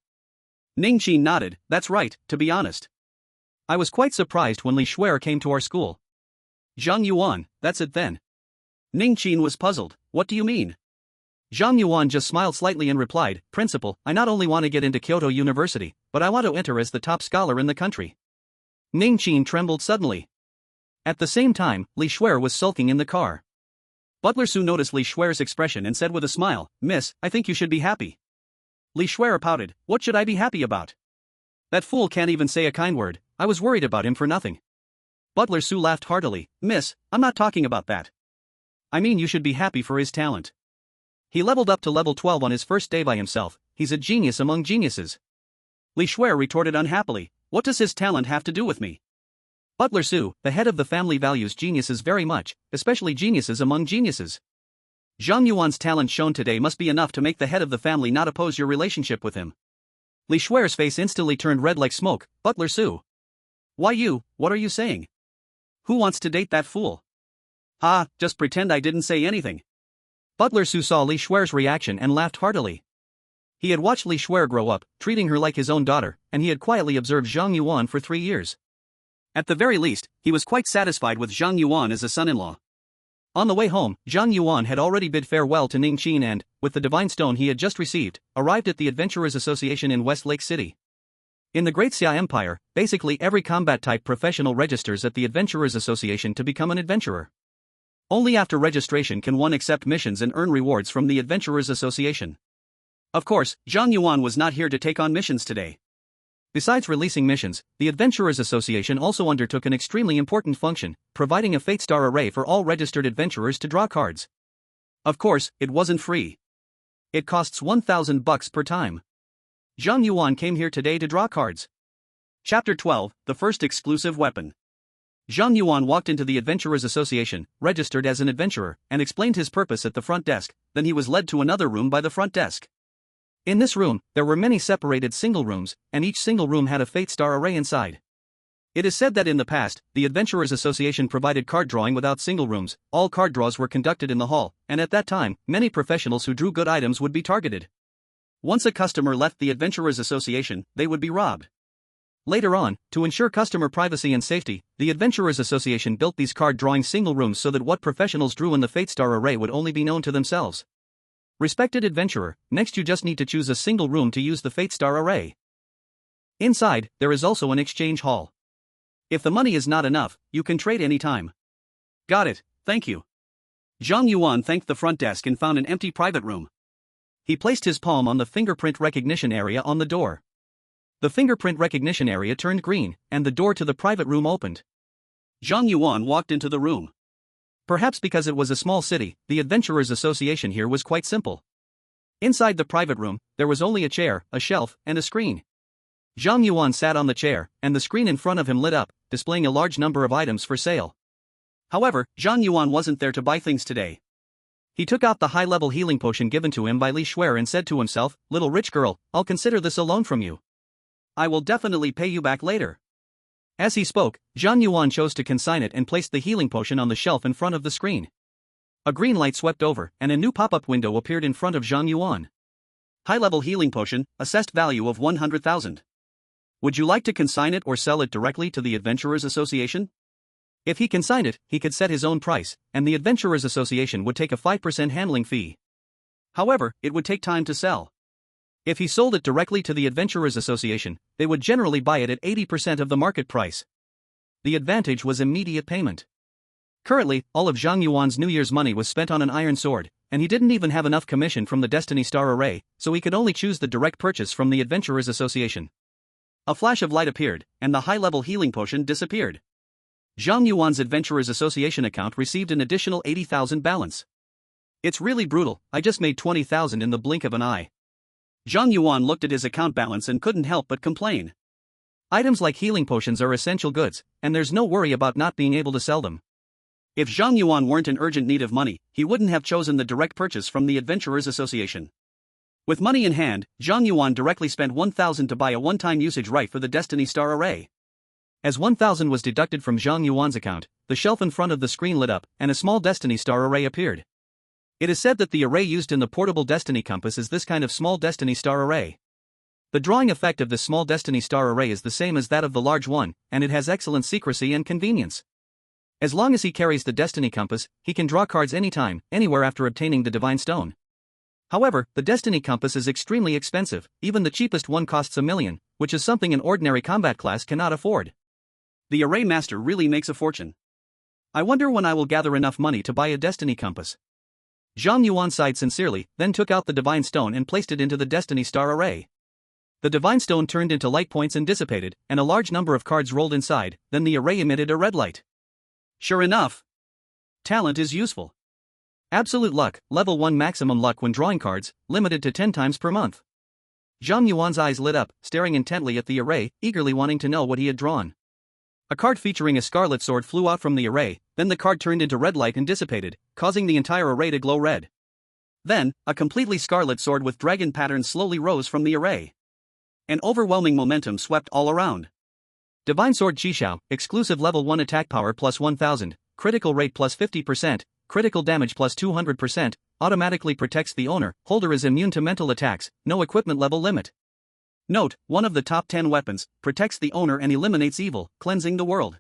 Ning Qin nodded, that's right, to be honest. I was quite surprised when Li Xue'er came to our school. Zhang Yuan, that's it then. Ning Qin was puzzled, what do you mean? Zhang Yuan just smiled slightly and replied, Principal, I not only want to get into Kyoto University, but I want to enter as the top scholar in the country. Ning Qin trembled suddenly. At the same time, Li Xue'er was sulking in the car. Butler Su noticed Li Xue'er's expression and said with a smile, Miss, I think you should be happy. Li Xue'er pouted, what should I be happy about? That fool can't even say a kind word, I was worried about him for nothing. Butler Su laughed heartily, Miss, I'm not talking about that. I mean you should be happy for his talent. He leveled up to level 12 on his first day by himself, he's a genius among geniuses. Li Xue'er retorted unhappily, what does his talent have to do with me? Butler Su, the head of the family, values geniuses very much, especially geniuses among geniuses. Zhang Yuan's talent shown today must be enough to make the head of the family not oppose your relationship with him. Li Xue'er's face instantly turned red like smoke, Butler Su. Why you, what are you saying? Who wants to date that fool? Ah, just pretend I didn't say anything. Butler Su saw Li Xue'er's reaction and laughed heartily. He had watched Li Xue'er grow up, treating her like his own daughter, and he had quietly observed Zhang Yuan for 3 years. At the very least, he was quite satisfied with Zhang Yuan as a son-in-law. On the way home, Zhang Yuan had already bid farewell to Ning Qin and, with the divine stone he had just received, arrived at the Adventurers Association in West Lake City. In the Great Xue'er Empire, basically every combat-type professional registers at the Adventurers Association to become an adventurer. Only after registration can one accept missions and earn rewards from the Adventurers Association. Of course, Zhang Yuan was not here to take on missions today. Besides releasing missions, the Adventurers Association also undertook an extremely important function, providing a Fate Star array for all registered adventurers to draw cards. Of course, it wasn't free. It costs $1,000 per time. Zhang Yuan came here today to draw cards. Chapter 12, The First Exclusive Weapon. Zhang Yuan walked into the Adventurers Association, registered as an adventurer, and explained his purpose at the front desk, then he was led to another room by the front desk. In this room, there were many separated single rooms, and each single room had a Fate Star array inside. It is said that in the past, the Adventurers Association provided card drawing without single rooms, all card draws were conducted in the hall, and at that time, many professionals who drew good items would be targeted. Once a customer left the Adventurers Association, they would be robbed. Later on, to ensure customer privacy and safety, the Adventurers Association built these card drawing single rooms so that what professionals drew in the Fate Star array would only be known to themselves. Respected adventurer, next you just need to choose a single room to use the Fate Star array. Inside, there is also an exchange hall. If the money is not enough, you can trade any time. Got it, thank you. Zhang Yuan thanked the front desk and found an empty private room. He placed his palm on the fingerprint recognition area on the door. The fingerprint recognition area turned green, and the door to the private room opened. Zhang Yuan walked into the room. Perhaps because it was a small city, the Adventurers Association here was quite simple. Inside the private room, there was only a chair, a shelf, and a screen. Zhang Yuan sat on the chair, and the screen in front of him lit up, displaying a large number of items for sale. However, Zhang Yuan wasn't there to buy things today. He took out the high-level healing potion given to him by Xue'er and said to himself, "Little rich girl, I'll consider this a loan from you. I will definitely pay you back later." As he spoke, Zhang Yuan chose to consign it and placed the healing potion on the shelf in front of the screen. A green light swept over, and a new pop-up window appeared in front of Zhang Yuan. High-level healing potion, assessed value of 100,000. Would you like to consign it or sell it directly to the Adventurers Association? If he consigned it, he could set his own price, and the Adventurers Association would take a 5% handling fee. However, it would take time to sell. If he sold it directly to the Adventurers Association, they would generally buy it at 80% of the market price. The advantage was immediate payment. Currently, all of Zhang Yuan's New Year's money was spent on an iron sword, and he didn't even have enough commission from the Destiny Star Array, so he could only choose the direct purchase from the Adventurers Association. A flash of light appeared, and the high-level healing potion disappeared. Zhang Yuan's Adventurers Association account received an additional 80,000 balance. It's really brutal, I just made 20,000 in the blink of an eye. Zhang Yuan looked at his account balance and couldn't help but complain. Items like healing potions are essential goods, and there's no worry about not being able to sell them. If Zhang Yuan weren't in urgent need of money, he wouldn't have chosen the direct purchase from the Adventurers Association. With money in hand, Zhang Yuan directly spent 1,000 to buy a one-time usage right for the Destiny Star Array. As 1,000 was deducted from Zhang Yuan's account, the shelf in front of the screen lit up, and a small Destiny Star Array appeared. It is said that the array used in the portable Destiny Compass is this kind of small Destiny Star Array. The drawing effect of this small Destiny Star Array is the same as that of the large one, and it has excellent secrecy and convenience. As long as he carries the Destiny Compass, he can draw cards anytime, anywhere after obtaining the Divine Stone. However, the Destiny Compass is extremely expensive, even the cheapest one costs 1 million, which is something an ordinary combat class cannot afford. The Array Master really makes a fortune. I wonder when I will gather enough money to buy a Destiny Compass. Zhang Yuan sighed sincerely, then took out the Divine Stone and placed it into the Destiny Star Array. The Divine Stone turned into light points and dissipated, and a large number of cards rolled inside, then the array emitted a red light. Sure enough. Talent is useful. Absolute luck, level 1 maximum luck when drawing cards, limited to 10 times per month. Zhang Yuan's eyes lit up, staring intently at the array, eagerly wanting to know what he had drawn. A card featuring a scarlet sword flew out from the array, then the card turned into red light and dissipated, causing the entire array to glow red. Then, a completely scarlet sword with dragon patterns slowly rose from the array. An overwhelming momentum swept all around. Divine Sword Xixiao, exclusive level 1 attack power plus 1000, critical rate plus 50%, critical damage plus 200%, automatically protects the owner, holder is immune to mental attacks, no equipment level limit. Note, one of the top 10 weapons, protects the owner and eliminates evil, cleansing the world.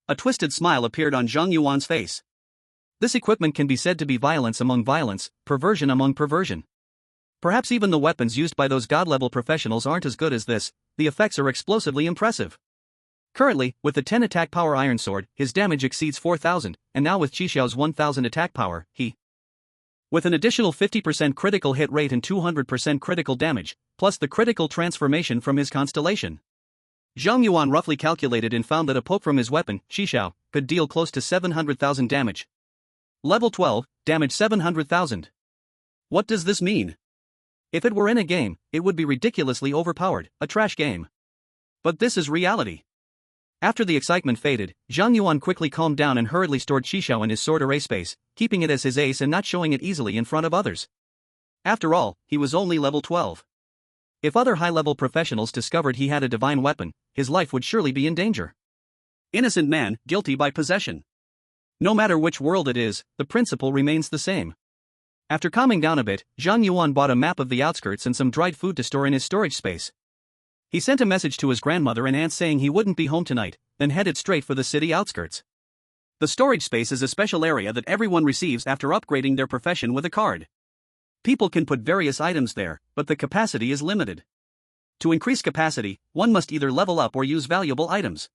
A twisted smile appeared on Zhang Yuan's face. This equipment can be said to be violence among violence, perversion among perversion. Perhaps even the weapons used by those god-level professionals aren't as good as this, the effects are explosively impressive. Currently, with the 10 attack power Iron Sword, his damage exceeds 4,000, and now with Xixiao's 1,000 attack power, with an additional 50% critical hit rate and 200% critical damage, plus the critical transformation from his constellation. Zhang Yuan roughly calculated and found that a poke from his weapon, Xixiao, could deal close to 700,000 damage. Level 12, damage 700,000. What does this mean? If it were in a game, it would be ridiculously overpowered, a trash game. But this is reality. After the excitement faded, Zhang Yuan quickly calmed down and hurriedly stored Xixiao in his sword array space, keeping it as his ace and not showing it easily in front of others. After all, he was only level 12. If other high-level professionals discovered he had a divine weapon, his life would surely be in danger. Innocent man, guilty by possession. No matter which world it is, the principle remains the same. After calming down a bit, Zhang Yuan bought a map of the outskirts and some dried food to store in his storage space. He sent a message to his grandmother and aunt saying he wouldn't be home tonight, then headed straight for the city outskirts. The storage space is a special area that everyone receives after upgrading their profession with a card. People can put various items there, but the capacity is limited. To increase capacity, one must either level up or use valuable items.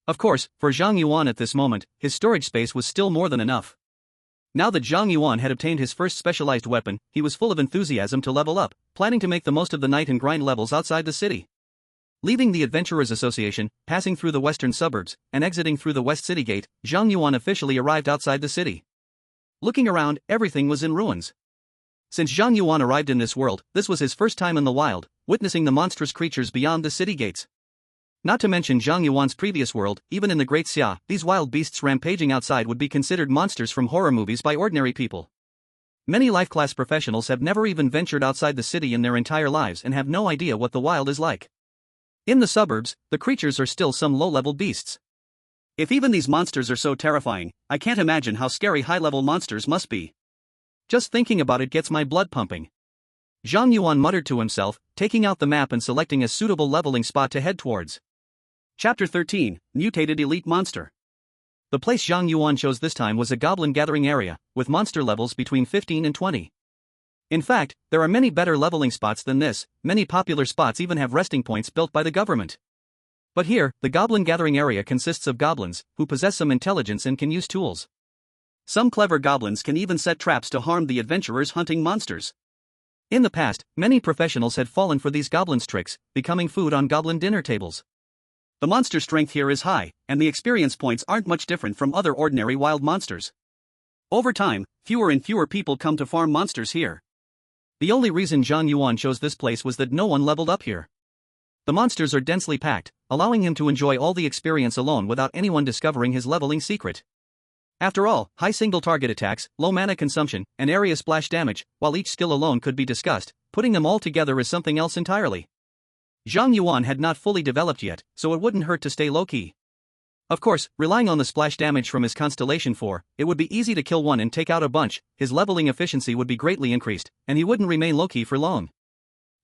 Of course, for Zhang Yuan at this moment, his storage space was still more than enough. Now that Zhang Yuan had obtained his first specialized weapon, he was full of enthusiasm to level up, planning to make the most of the night and grind levels outside the city. Leaving the Adventurers Association, passing through the western suburbs, and exiting through the West City Gate, Zhang Yuan officially arrived outside the city. Looking around, everything was in ruins. Since Zhang Yuan arrived in this world, this was his first time in the wild, witnessing the monstrous creatures beyond the city gates. Not to mention Zhang Yuan's previous world, even in the Great Xia, these wild beasts rampaging outside would be considered monsters from horror movies by ordinary people. Many life class professionals have never even ventured outside the city in their entire lives and have no idea what the wild is like. In the suburbs, the creatures are still some low-level beasts. If even these monsters are so terrifying, I can't imagine how scary high-level monsters must be. Just thinking about it gets my blood pumping. Zhang Yuan muttered to himself, taking out the map and selecting a suitable leveling spot to head towards. Chapter 13, Mutated Elite Monster. The place Zhang Yuan chose this time was a goblin gathering area, with monster levels between 15 and 20. In fact, there are many better leveling spots than this. Many popular spots even have resting points built by the government. But here, the goblin gathering area consists of goblins, who possess some intelligence and can use tools. Some clever goblins can even set traps to harm the adventurers hunting monsters. In the past, many professionals had fallen for these goblins' tricks, becoming food on goblin dinner tables. The monster strength here is high, and the experience points aren't much different from other ordinary wild monsters. Over time, fewer and fewer people come to farm monsters here. The only reason Zhang Yuan chose this place was that no one leveled up here. The monsters are densely packed, allowing him to enjoy all the experience alone without anyone discovering his leveling secret. After all, high single target attacks, low mana consumption, and area splash damage, while each skill alone could be discussed, putting them all together is something else entirely. Zhang Yuan had not fully developed yet, so it wouldn't hurt to stay low-key. Of course, relying on the splash damage from his Constellation 4, it would be easy to kill one and take out a bunch, his leveling efficiency would be greatly increased, and he wouldn't remain low-key for long.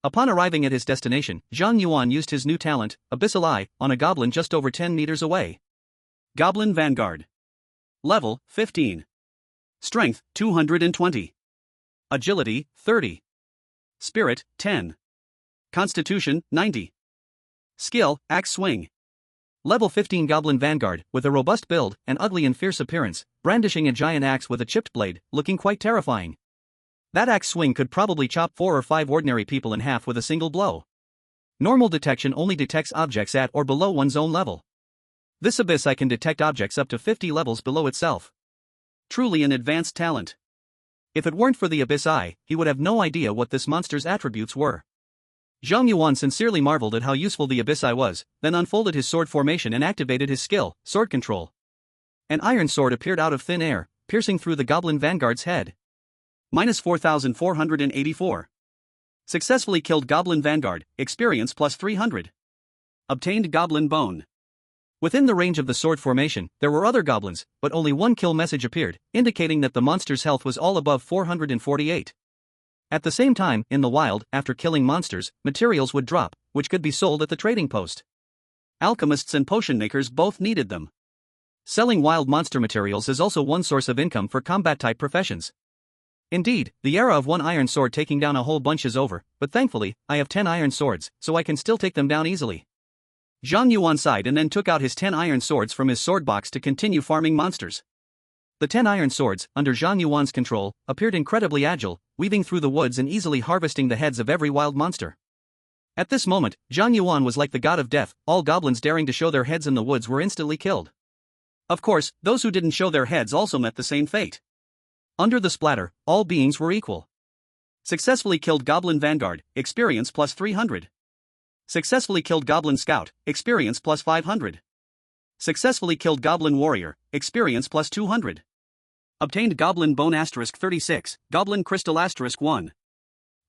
Upon arriving at his destination, Zhang Yuan used his new talent, Abyssal Eye, on a goblin just over 10 meters away. Goblin Vanguard. Level, 15. Strength, 220. Agility, 30. Spirit, 10. Constitution, 90. Skill, Axe Swing. Level 15 Goblin Vanguard, with a robust build, and ugly and fierce appearance, brandishing a giant axe with a chipped blade, looking quite terrifying. That axe swing could probably chop 4 or 5 ordinary people in half with a single blow. Normal detection only detects objects at or below one's own level. This Abyss Eye can detect objects up to 50 levels below itself. Truly an advanced talent. If it weren't for the Abyss Eye, he would have no idea what this monster's attributes were. Zhang Yuan sincerely marveled at how useful the Abyss Eye was, then unfolded his sword formation and activated his skill, Sword Control. An iron sword appeared out of thin air, piercing through the Goblin Vanguard's head. Minus 4,484. Successfully killed Goblin Vanguard, experience plus 300. Obtained Goblin Bone. Within the range of the sword formation, there were other goblins, but only one kill message appeared, indicating that the monster's health was all above 448. At the same time, in the wild, after killing monsters, materials would drop, which could be sold at the trading post. Alchemists and potion makers both needed them. Selling wild monster materials is also one source of income for combat-type professions. Indeed, the era of one iron sword taking down a whole bunch is over, but thankfully, I have 10 iron swords, so I can still take them down easily. Zhang Yuan sighed and then took out his 10 iron swords from his sword box to continue farming monsters. The 10 iron swords, under Zhang Yuan's control, appeared incredibly agile, weaving through the woods and easily harvesting the heads of every wild monster. At this moment, Zhang Yuan was like the god of death, all goblins daring to show their heads in the woods were instantly killed. Of course, those who didn't show their heads also met the same fate. Under the splatter, all beings were equal. Successfully killed Goblin Vanguard, experience plus 300. Successfully killed Goblin Scout, experience plus 500. Successfully killed Goblin Warrior, experience plus 200. Obtained Goblin Bone asterisk 36, Goblin Crystal asterisk 1.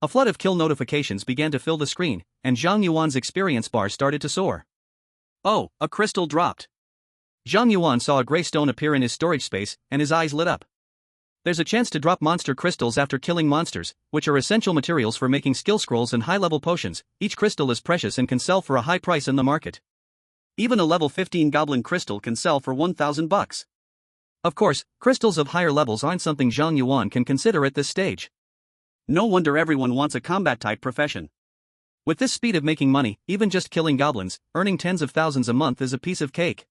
A flood of kill notifications began to fill the screen, and Zhang Yuan's experience bar started to soar. Oh, a crystal dropped. Zhang Yuan saw a gray stone appear in his storage space, and his eyes lit up. There's a chance to drop monster crystals after killing monsters, which are essential materials for making skill scrolls and high-level potions. Each crystal is precious and can sell for a high price in the market. Even a level 15 goblin crystal can sell for 1,000 bucks. Of course, crystals of higher levels aren't something Zhang Yuan can consider at this stage. No wonder everyone wants a combat-type profession. With this speed of making money, even just killing goblins, earning tens of thousands a month is a piece of cake.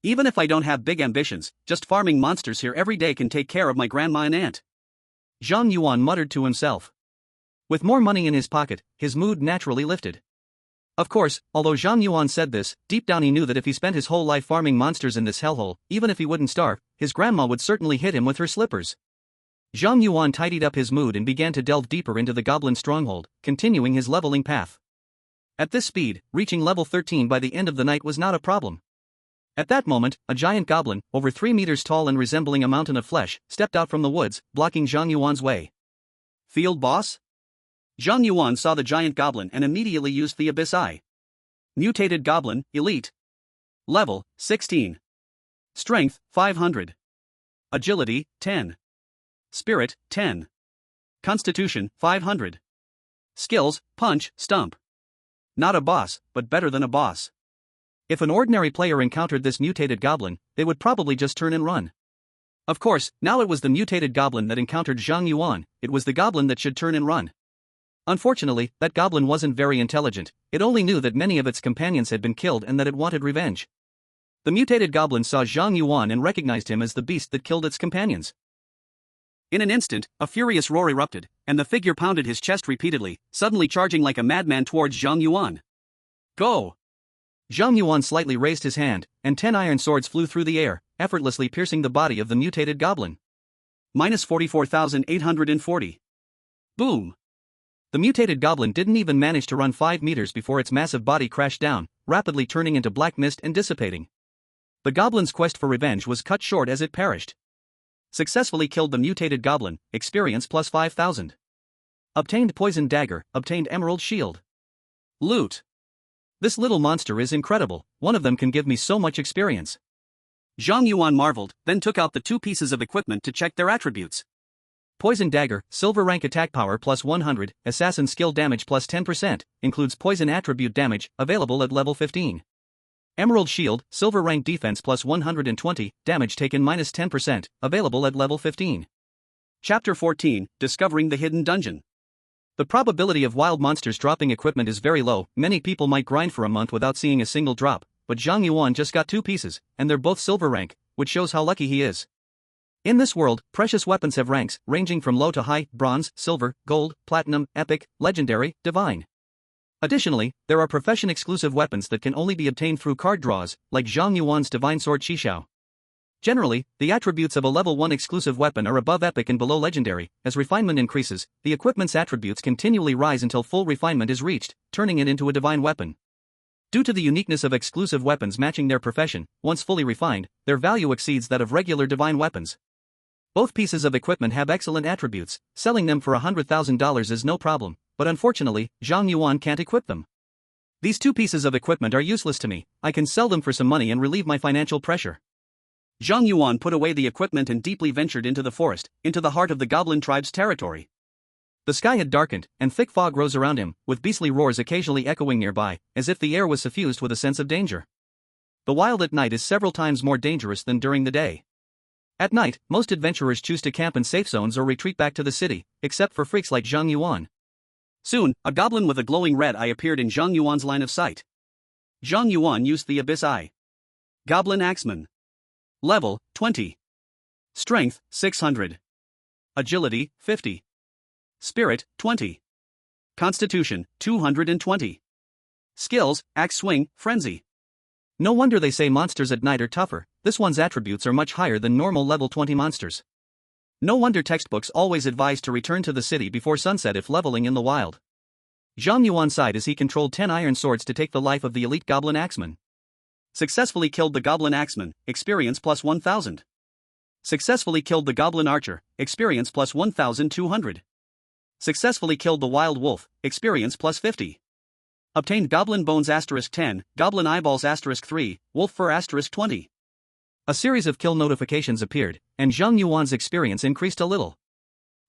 Even if I don't have big ambitions, just farming monsters here every day can take care of my grandma and aunt. Zhang Yuan muttered to himself. With more money in his pocket, his mood naturally lifted. Of course, although Zhang Yuan said this, deep down he knew that if he spent his whole life farming monsters in this hellhole, even if he wouldn't starve, his grandma would certainly hit him with her slippers. Zhang Yuan tidied up his mood and began to delve deeper into the goblin stronghold, continuing his leveling path. At this speed, reaching level 13 by the end of the night was not a problem. At that moment, a giant goblin, over 3 meters tall and resembling a mountain of flesh, stepped out from the woods, blocking Zhang Yuan's way. Field boss? Zhang Yuan saw the giant goblin and immediately used the Abyss Eye. Mutated Goblin, Elite. Level, 16. Strength, 500. Agility, 10. Spirit, 10. Constitution, 500. Skills, Punch, Stump. Not a boss, but better than a boss. If an ordinary player encountered this mutated goblin, they would probably just turn and run. Of course, now it was the mutated goblin that encountered Zhang Yuan, it was the goblin that should turn and run. Unfortunately, that goblin wasn't very intelligent, it only knew that many of its companions had been killed and that it wanted revenge. The mutated goblin saw Zhang Yuan and recognized him as the beast that killed its companions. In an instant, a furious roar erupted, and the figure pounded his chest repeatedly, suddenly charging like a madman towards Zhang Yuan. Go! Zhang Yuan slightly raised his hand, and 10 iron swords flew through the air, effortlessly piercing the body of the mutated goblin. Minus 44,840. Boom! The mutated goblin didn't even manage to run 5 meters before its massive body crashed down, rapidly turning into black mist and dissipating. The goblin's quest for revenge was cut short as it perished. Successfully killed the mutated goblin, experience plus 5,000. Obtained poison dagger, obtained emerald shield. Loot. This little monster is incredible, one of them can give me so much experience. Zhang Yuan marveled, then took out the 2 pieces of equipment to check their attributes. Poison dagger, silver rank attack power plus 100, assassin skill damage plus 10%, includes poison attribute damage, available at level 15. Emerald shield, silver rank defense plus 120, damage taken minus 10%, available at level 15. Chapter 14, Discovering the Hidden Dungeon. The probability of wild monsters dropping equipment is very low, many people might grind for a month without seeing a single drop, but Zhang Yuan just got 2 pieces, and they're both silver rank, which shows how lucky he is. In this world, precious weapons have ranks, ranging from low to high, bronze, silver, gold, platinum, epic, legendary, divine. Additionally, there are profession-exclusive weapons that can only be obtained through card draws, like Zhang Yuan's divine sword Xixiao. Generally, the attributes of a level 1 exclusive weapon are above epic and below legendary. As refinement increases, the equipment's attributes continually rise until full refinement is reached, turning it into a divine weapon. Due to the uniqueness of exclusive weapons matching their profession, once fully refined, their value exceeds that of regular divine weapons. Both pieces of equipment have excellent attributes, selling them for $100,000 is no problem, but unfortunately, Zhang Yuan can't equip them. These 2 pieces of equipment are useless to me, I can sell them for some money and relieve my financial pressure. Zhang Yuan put away the equipment and deeply ventured into the forest, into the heart of the goblin tribe's territory. The sky had darkened, and thick fog rose around him, with beastly roars occasionally echoing nearby, as if the air was suffused with a sense of danger. The wild at night is several times more dangerous than during the day. At night, most adventurers choose to camp in safe zones or retreat back to the city, except for freaks like Zhang Yuan. Soon, a goblin with a glowing red eye appeared in Zhang Yuan's line of sight. Zhang Yuan used the Abyss Eye. Goblin Axeman. Level, 20. Strength, 600. Agility, 50. Spirit, 20. Constitution, 220. Skills, Axe Swing, Frenzy. No wonder they say monsters at night are tougher, this one's attributes are much higher than normal level 20 monsters. No wonder textbooks always advise to return to the city before sunset if leveling in the wild. Zhang Yuan sighed as he controlled 10 iron swords to take the life of the elite goblin axeman. Successfully killed the goblin axeman, experience plus 1000. Successfully killed the goblin archer, experience plus 1200. Successfully killed the wild wolf, experience plus 50. Obtained goblin bones asterisk 10, goblin eyeballs asterisk 3, wolf fur asterisk 20. A series of kill notifications appeared, and Zhang Yuan's experience increased a little.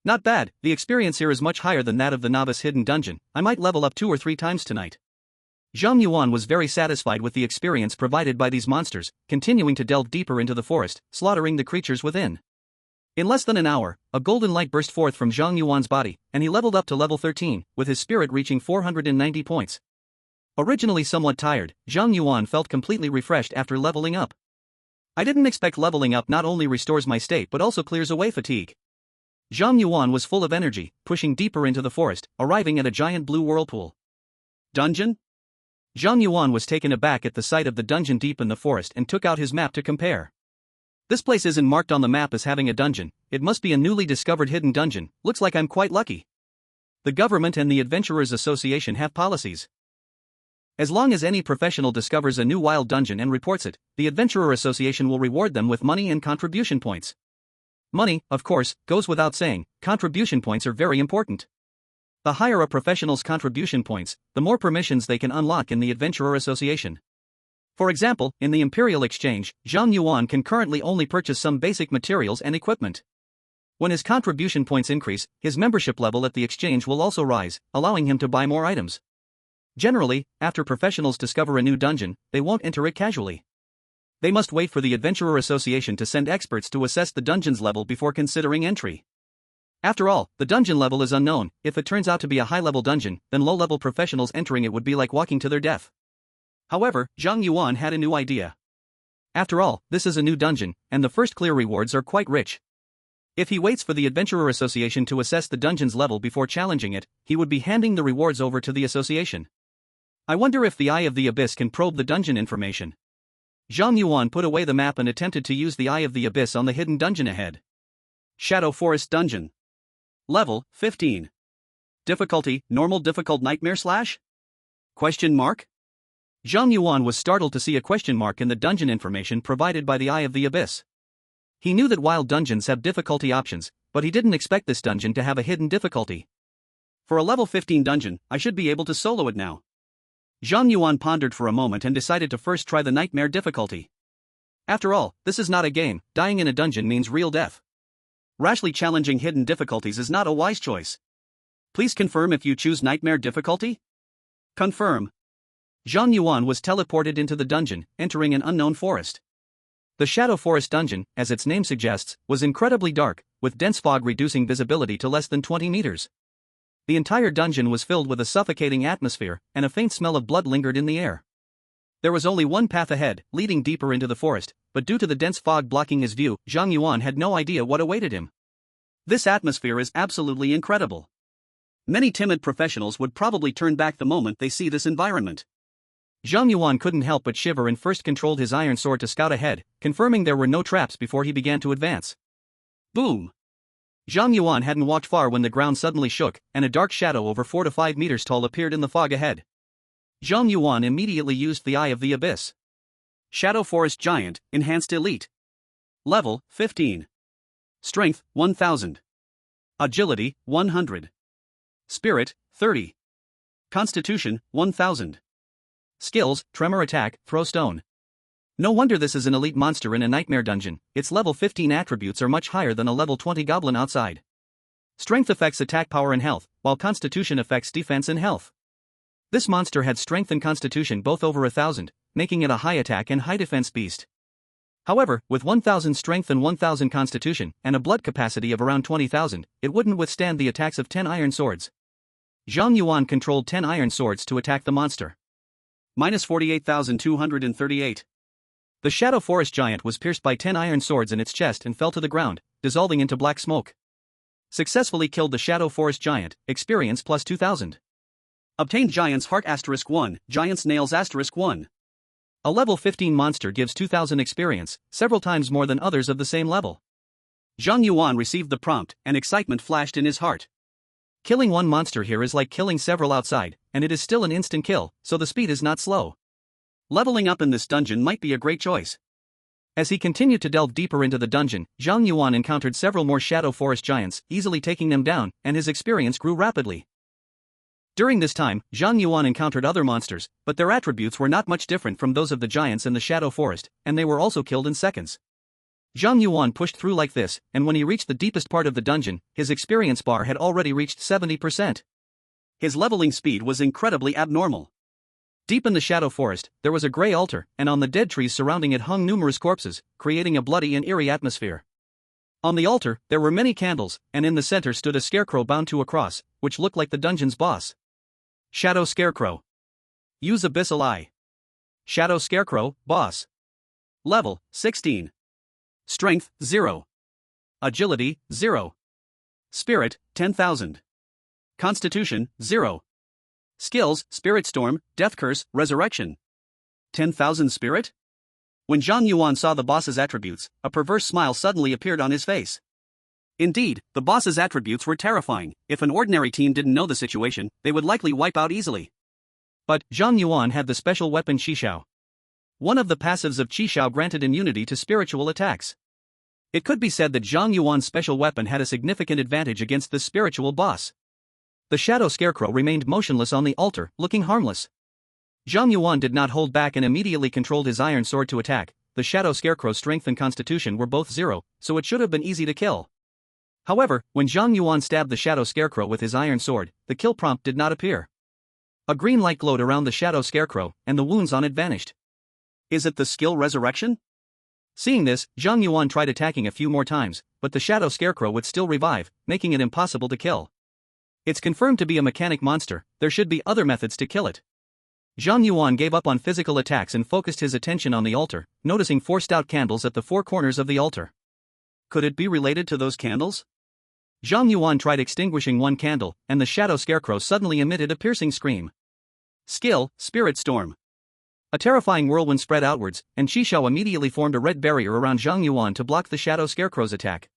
Not bad, the experience here is much higher than that of the novice hidden dungeon, I might level up 2 or 3 times tonight. Zhang Yuan was very satisfied with the experience provided by these monsters, continuing to delve deeper into the forest, slaughtering the creatures within. In less than an hour, a golden light burst forth from Zhang Yuan's body, and he leveled up to level 13, with his spirit reaching 490 points. Originally somewhat tired, Zhang Yuan felt completely refreshed after leveling up. I didn't expect leveling up not only restores my state but also clears away fatigue. Zhang Yuan was full of energy, pushing deeper into the forest, arriving at a giant blue whirlpool. Dungeon? Zhang Yuan was taken aback at the sight of the dungeon deep in the forest and took out his map to compare. This place isn't marked on the map as having a dungeon, it must be a newly discovered hidden dungeon, looks like I'm quite lucky. The government and the Adventurers Association have policies. As long as any professional discovers a new wild dungeon and reports it, the Adventurer Association will reward them with money and contribution points. Money, of course, goes without saying. Contribution points are very important. The higher a professional's contribution points, the more permissions they can unlock in the Adventurer Association. For example, in the Imperial Exchange, Zhang Yuan can currently only purchase some basic materials and equipment. When his contribution points increase, his membership level at the exchange will also rise, allowing him to buy more items. Generally, after professionals discover a new dungeon, they won't enter it casually. They must wait for the Adventurer Association to send experts to assess the dungeon's level before considering entry. After all, the dungeon level is unknown. If it turns out to be a high-level dungeon, then low-level professionals entering it would be like walking to their death. However, Zhang Yuan had a new idea. After all, this is a new dungeon, and the first clear rewards are quite rich. If he waits for the Adventurer Association to assess the dungeon's level before challenging it, he would be handing the rewards over to the association. I wonder if the Eye of the Abyss can probe the dungeon information. Zhang Yuan put away the map and attempted to use the Eye of the Abyss on the hidden dungeon ahead. Shadow Forest Dungeon. Level, 15. Difficulty, normal difficult nightmare slash? Question mark? Zhang Yuan was startled to see a question mark in the dungeon information provided by the Eye of the Abyss. He knew that wild dungeons have difficulty options, but he didn't expect this dungeon to have a hidden difficulty. For a level 15 dungeon, I should be able to solo it now. Zhang Yuan pondered for a moment and decided to first try the nightmare difficulty. After all, this is not a game. Dying in a dungeon means real death. Rashly challenging hidden difficulties is not a wise choice. Please confirm if you choose nightmare difficulty? Confirm. Zhang Yuan was teleported into the dungeon, entering an unknown forest. The Shadow Forest Dungeon, as its name suggests, was incredibly dark, with dense fog reducing visibility to less than 20 meters. The entire dungeon was filled with a suffocating atmosphere, and a faint smell of blood lingered in the air. There was only one path ahead, leading deeper into the forest, but due to the dense fog blocking his view, Zhang Yuan had no idea what awaited him. This atmosphere is absolutely incredible. Many timid professionals would probably turn back the moment they see this environment. Zhang Yuan couldn't help but shiver and first controlled his iron sword to scout ahead, confirming there were no traps before he began to advance. Boom! Zhang Yuan hadn't walked far when the ground suddenly shook, and a dark shadow over 4 to 5 meters tall appeared in the fog ahead. Zhang Yuan immediately used the Eye of the Abyss. Shadow Forest Giant, Enhanced Elite. Level, 15. Strength, 1000. Agility, 100. Spirit, 30. Constitution, 1000. Skills, Tremor Attack, Throw Stone. No wonder this is an elite monster in a nightmare dungeon. Its level 15 attributes are much higher than a level 20 goblin outside. Strength affects attack power and health, while Constitution affects defense and health. This monster had strength and constitution both over 1000, making it a high attack and high defense beast. However, with 1000 strength and 1000 constitution, and a blood capacity of around 20,000, it wouldn't withstand the attacks of 10 iron swords. Zhang Yuan controlled 10 iron swords to attack the monster. Minus 48,238. The Shadow Forest Giant was pierced by 10 iron swords in its chest and fell to the ground, dissolving into black smoke. Successfully killed the Shadow Forest Giant, experience plus 2000. Obtained Giant's Heart *1, Giant's Nails *1. A level 15 monster gives 2000 experience, several times more than others of the same level. Zhang Yuan received the prompt, and excitement flashed in his heart. Killing one monster here is like killing several outside, and it is still an instant kill, so the speed is not slow. Leveling up in this dungeon might be a great choice. As he continued to delve deeper into the dungeon, Zhang Yuan encountered several more Shadow Forest Giants, easily taking them down, and his experience grew rapidly. During this time, Zhang Yuan encountered other monsters, but their attributes were not much different from those of the giants in the Shadow Forest, and they were also killed in seconds. Zhang Yuan pushed through like this, and when he reached the deepest part of the dungeon, his experience bar had already reached 70%. His leveling speed was incredibly abnormal. Deep in the Shadow Forest, there was a grey altar, and on the dead trees surrounding it hung numerous corpses, creating a bloody and eerie atmosphere. On the altar, there were many candles, and in the center stood a scarecrow bound to a cross, which looked like the dungeon's boss. Shadow Scarecrow. Use Abyssal Eye. Shadow Scarecrow, Boss. Level, 16. Strength, 0. Agility, 0. Spirit, 10,000. Constitution, 0. Skills, Spirit Storm, Death Curse, Resurrection. 10,000 Spirit? When Zhang Yuan saw the boss's attributes, a perverse smile suddenly appeared on his face. Indeed, the boss's attributes were terrifying. If an ordinary team didn't know the situation, they would likely wipe out easily. But Zhang Yuan had the special weapon Qishao. One of the passives of Qishao granted immunity to spiritual attacks. It could be said that Zhang Yuan's special weapon had a significant advantage against the spiritual boss. The shadow scarecrow remained motionless on the altar, looking harmless. Zhang Yuan did not hold back and immediately controlled his iron sword to attack. The shadow scarecrow's strength and constitution were both 0, so it should have been easy to kill. However, when Zhang Yuan stabbed the shadow scarecrow with his iron sword, the kill prompt did not appear. A green light glowed around the shadow scarecrow, and the wounds on it vanished. Is it the skill resurrection? Seeing this, Zhang Yuan tried attacking a few more times, but the shadow scarecrow would still revive, making it impossible to kill. It's confirmed to be a mechanic monster, there should be other methods to kill it. Zhang Yuan gave up on physical attacks and focused his attention on the altar, noticing 4 stout candles at the 4 corners of the altar. Could it be related to those candles? Zhang Yuan tried extinguishing one candle, and the shadow scarecrow suddenly emitted a piercing scream. Skill, Spirit Storm. A terrifying whirlwind spread outwards, and Qishao immediately formed a red barrier around Zhang Yuan to block the shadow scarecrow's attack.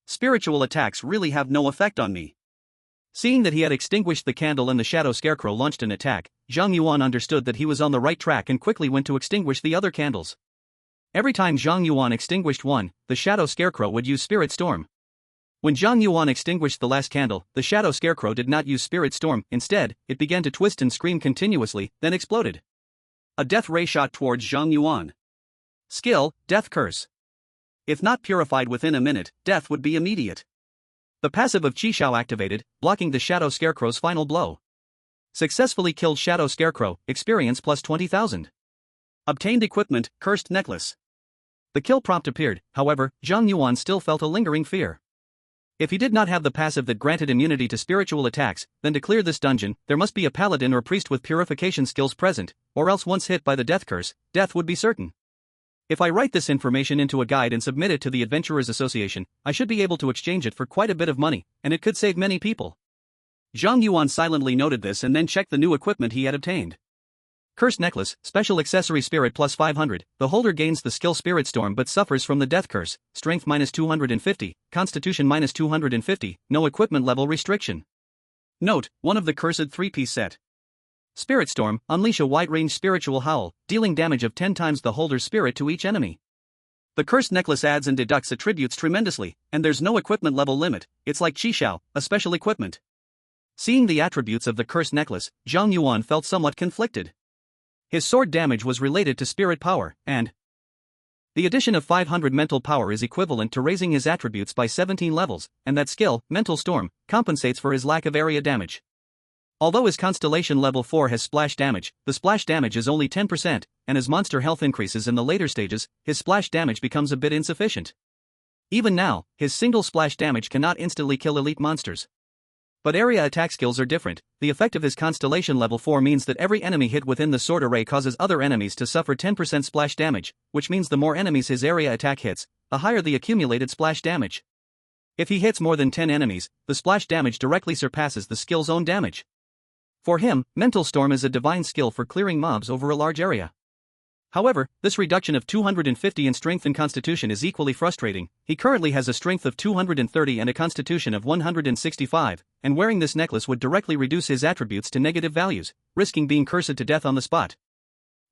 Spiritual attacks really have no effect on me. Seeing that he had extinguished the candle and the shadow scarecrow launched an attack, Zhang Yuan understood that he was on the right track and quickly went to extinguish the other candles. Every time Zhang Yuan extinguished one, the shadow scarecrow would use Spirit Storm. When Zhang Yuan extinguished the last candle, the shadow scarecrow did not use Spirit Storm, instead, it began to twist and scream continuously, then exploded. A death ray shot towards Zhang Yuan. Skill, Death Curse. If not purified within a minute, death would be immediate. The passive of Qishao activated, blocking the shadow scarecrow's final blow. Successfully killed shadow scarecrow, experience plus 20,000. Obtained equipment, Cursed Necklace. The kill prompt appeared, however, Zhang Yuan still felt a lingering fear. If he did not have the passive that granted immunity to spiritual attacks, then to clear this dungeon, there must be a paladin or priest with purification skills present, or else once hit by the death curse, death would be certain. If I write this information into a guide and submit it to the Adventurers Association, I should be able to exchange it for quite a bit of money, and it could save many people. Zhang Yuan silently noted this and then checked the new equipment he had obtained. Cursed Necklace, Special Accessory Spirit plus 500, the holder gains the skill Spirit Storm but suffers from the Death Curse, Strength minus 250, Constitution minus 250, no equipment level restriction. Note, one of the cursed 3-piece set. Spirit Storm, unleash a wide-range spiritual howl, dealing damage of 10 times the holder's spirit to each enemy. The Cursed Necklace adds and deducts attributes tremendously, and there's no equipment level limit, it's like Qishao, a special equipment. Seeing the attributes of the Cursed Necklace, Zhang Yuan felt somewhat conflicted. His sword damage was related to spirit power, and the addition of 500 mental power is equivalent to raising his attributes by 17 levels, and that skill, Mental Storm, compensates for his lack of area damage. Although his Constellation level 4 has splash damage, the splash damage is only 10%, and as monster health increases in the later stages, his splash damage becomes a bit insufficient. Even now, his single splash damage cannot instantly kill elite monsters. But area attack skills are different. The effect of his Constellation level 4 means that every enemy hit within the sword array causes other enemies to suffer 10% splash damage, which means the more enemies his area attack hits, the higher the accumulated splash damage. If he hits more than 10 enemies, the splash damage directly surpasses the skill's own damage. For him, Mental Storm is a divine skill for clearing mobs over a large area. However, this reduction of 250 in strength and constitution is equally frustrating. He currently has a strength of 230 and a constitution of 165, and wearing this necklace would directly reduce his attributes to negative values, risking being cursed to death on the spot.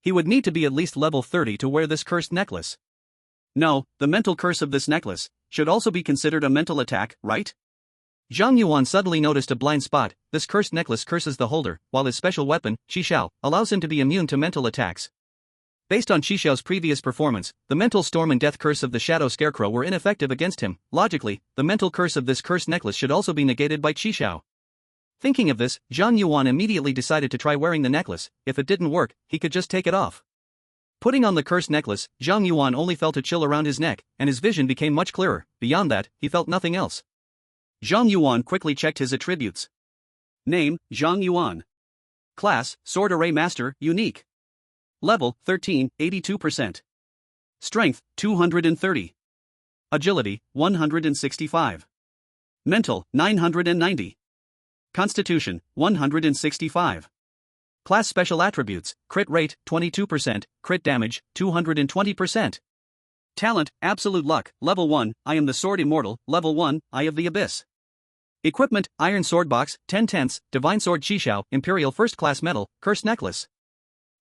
He would need to be at least level 30 to wear this cursed necklace. No, the mental curse of this necklace should also be considered a mental attack, right? Zhang Yuan suddenly noticed a blind spot. This cursed necklace curses the holder, while his special weapon, Qishao, allows him to be immune to mental attacks. Based on Qishao's previous performance, the mental storm and death curse of the shadow scarecrow were ineffective against him. Logically, the mental curse of this cursed necklace should also be negated by Qishao. Thinking of this, Zhang Yuan immediately decided to try wearing the necklace. If it didn't work, he could just take it off. Putting on the cursed necklace, Zhang Yuan only felt a chill around his neck, and his vision became much clearer. Beyond that, he felt nothing else. Zhang Yuan quickly checked his attributes. Name, Zhang Yuan. Class, Sword Array Master, Unique. Level, 13, 82%. Strength, 230. Agility, 165. Mental, 990. Constitution, 165. Class Special Attributes, Crit Rate, 22%, Crit Damage, 220%. Talent, Absolute Luck, Level 1, I am the Sword Immortal, Level 1, Eye of the Abyss. Equipment, Iron Sword Box, 10 tenths, Divine Sword Qishao, Imperial First Class Metal, Cursed Necklace.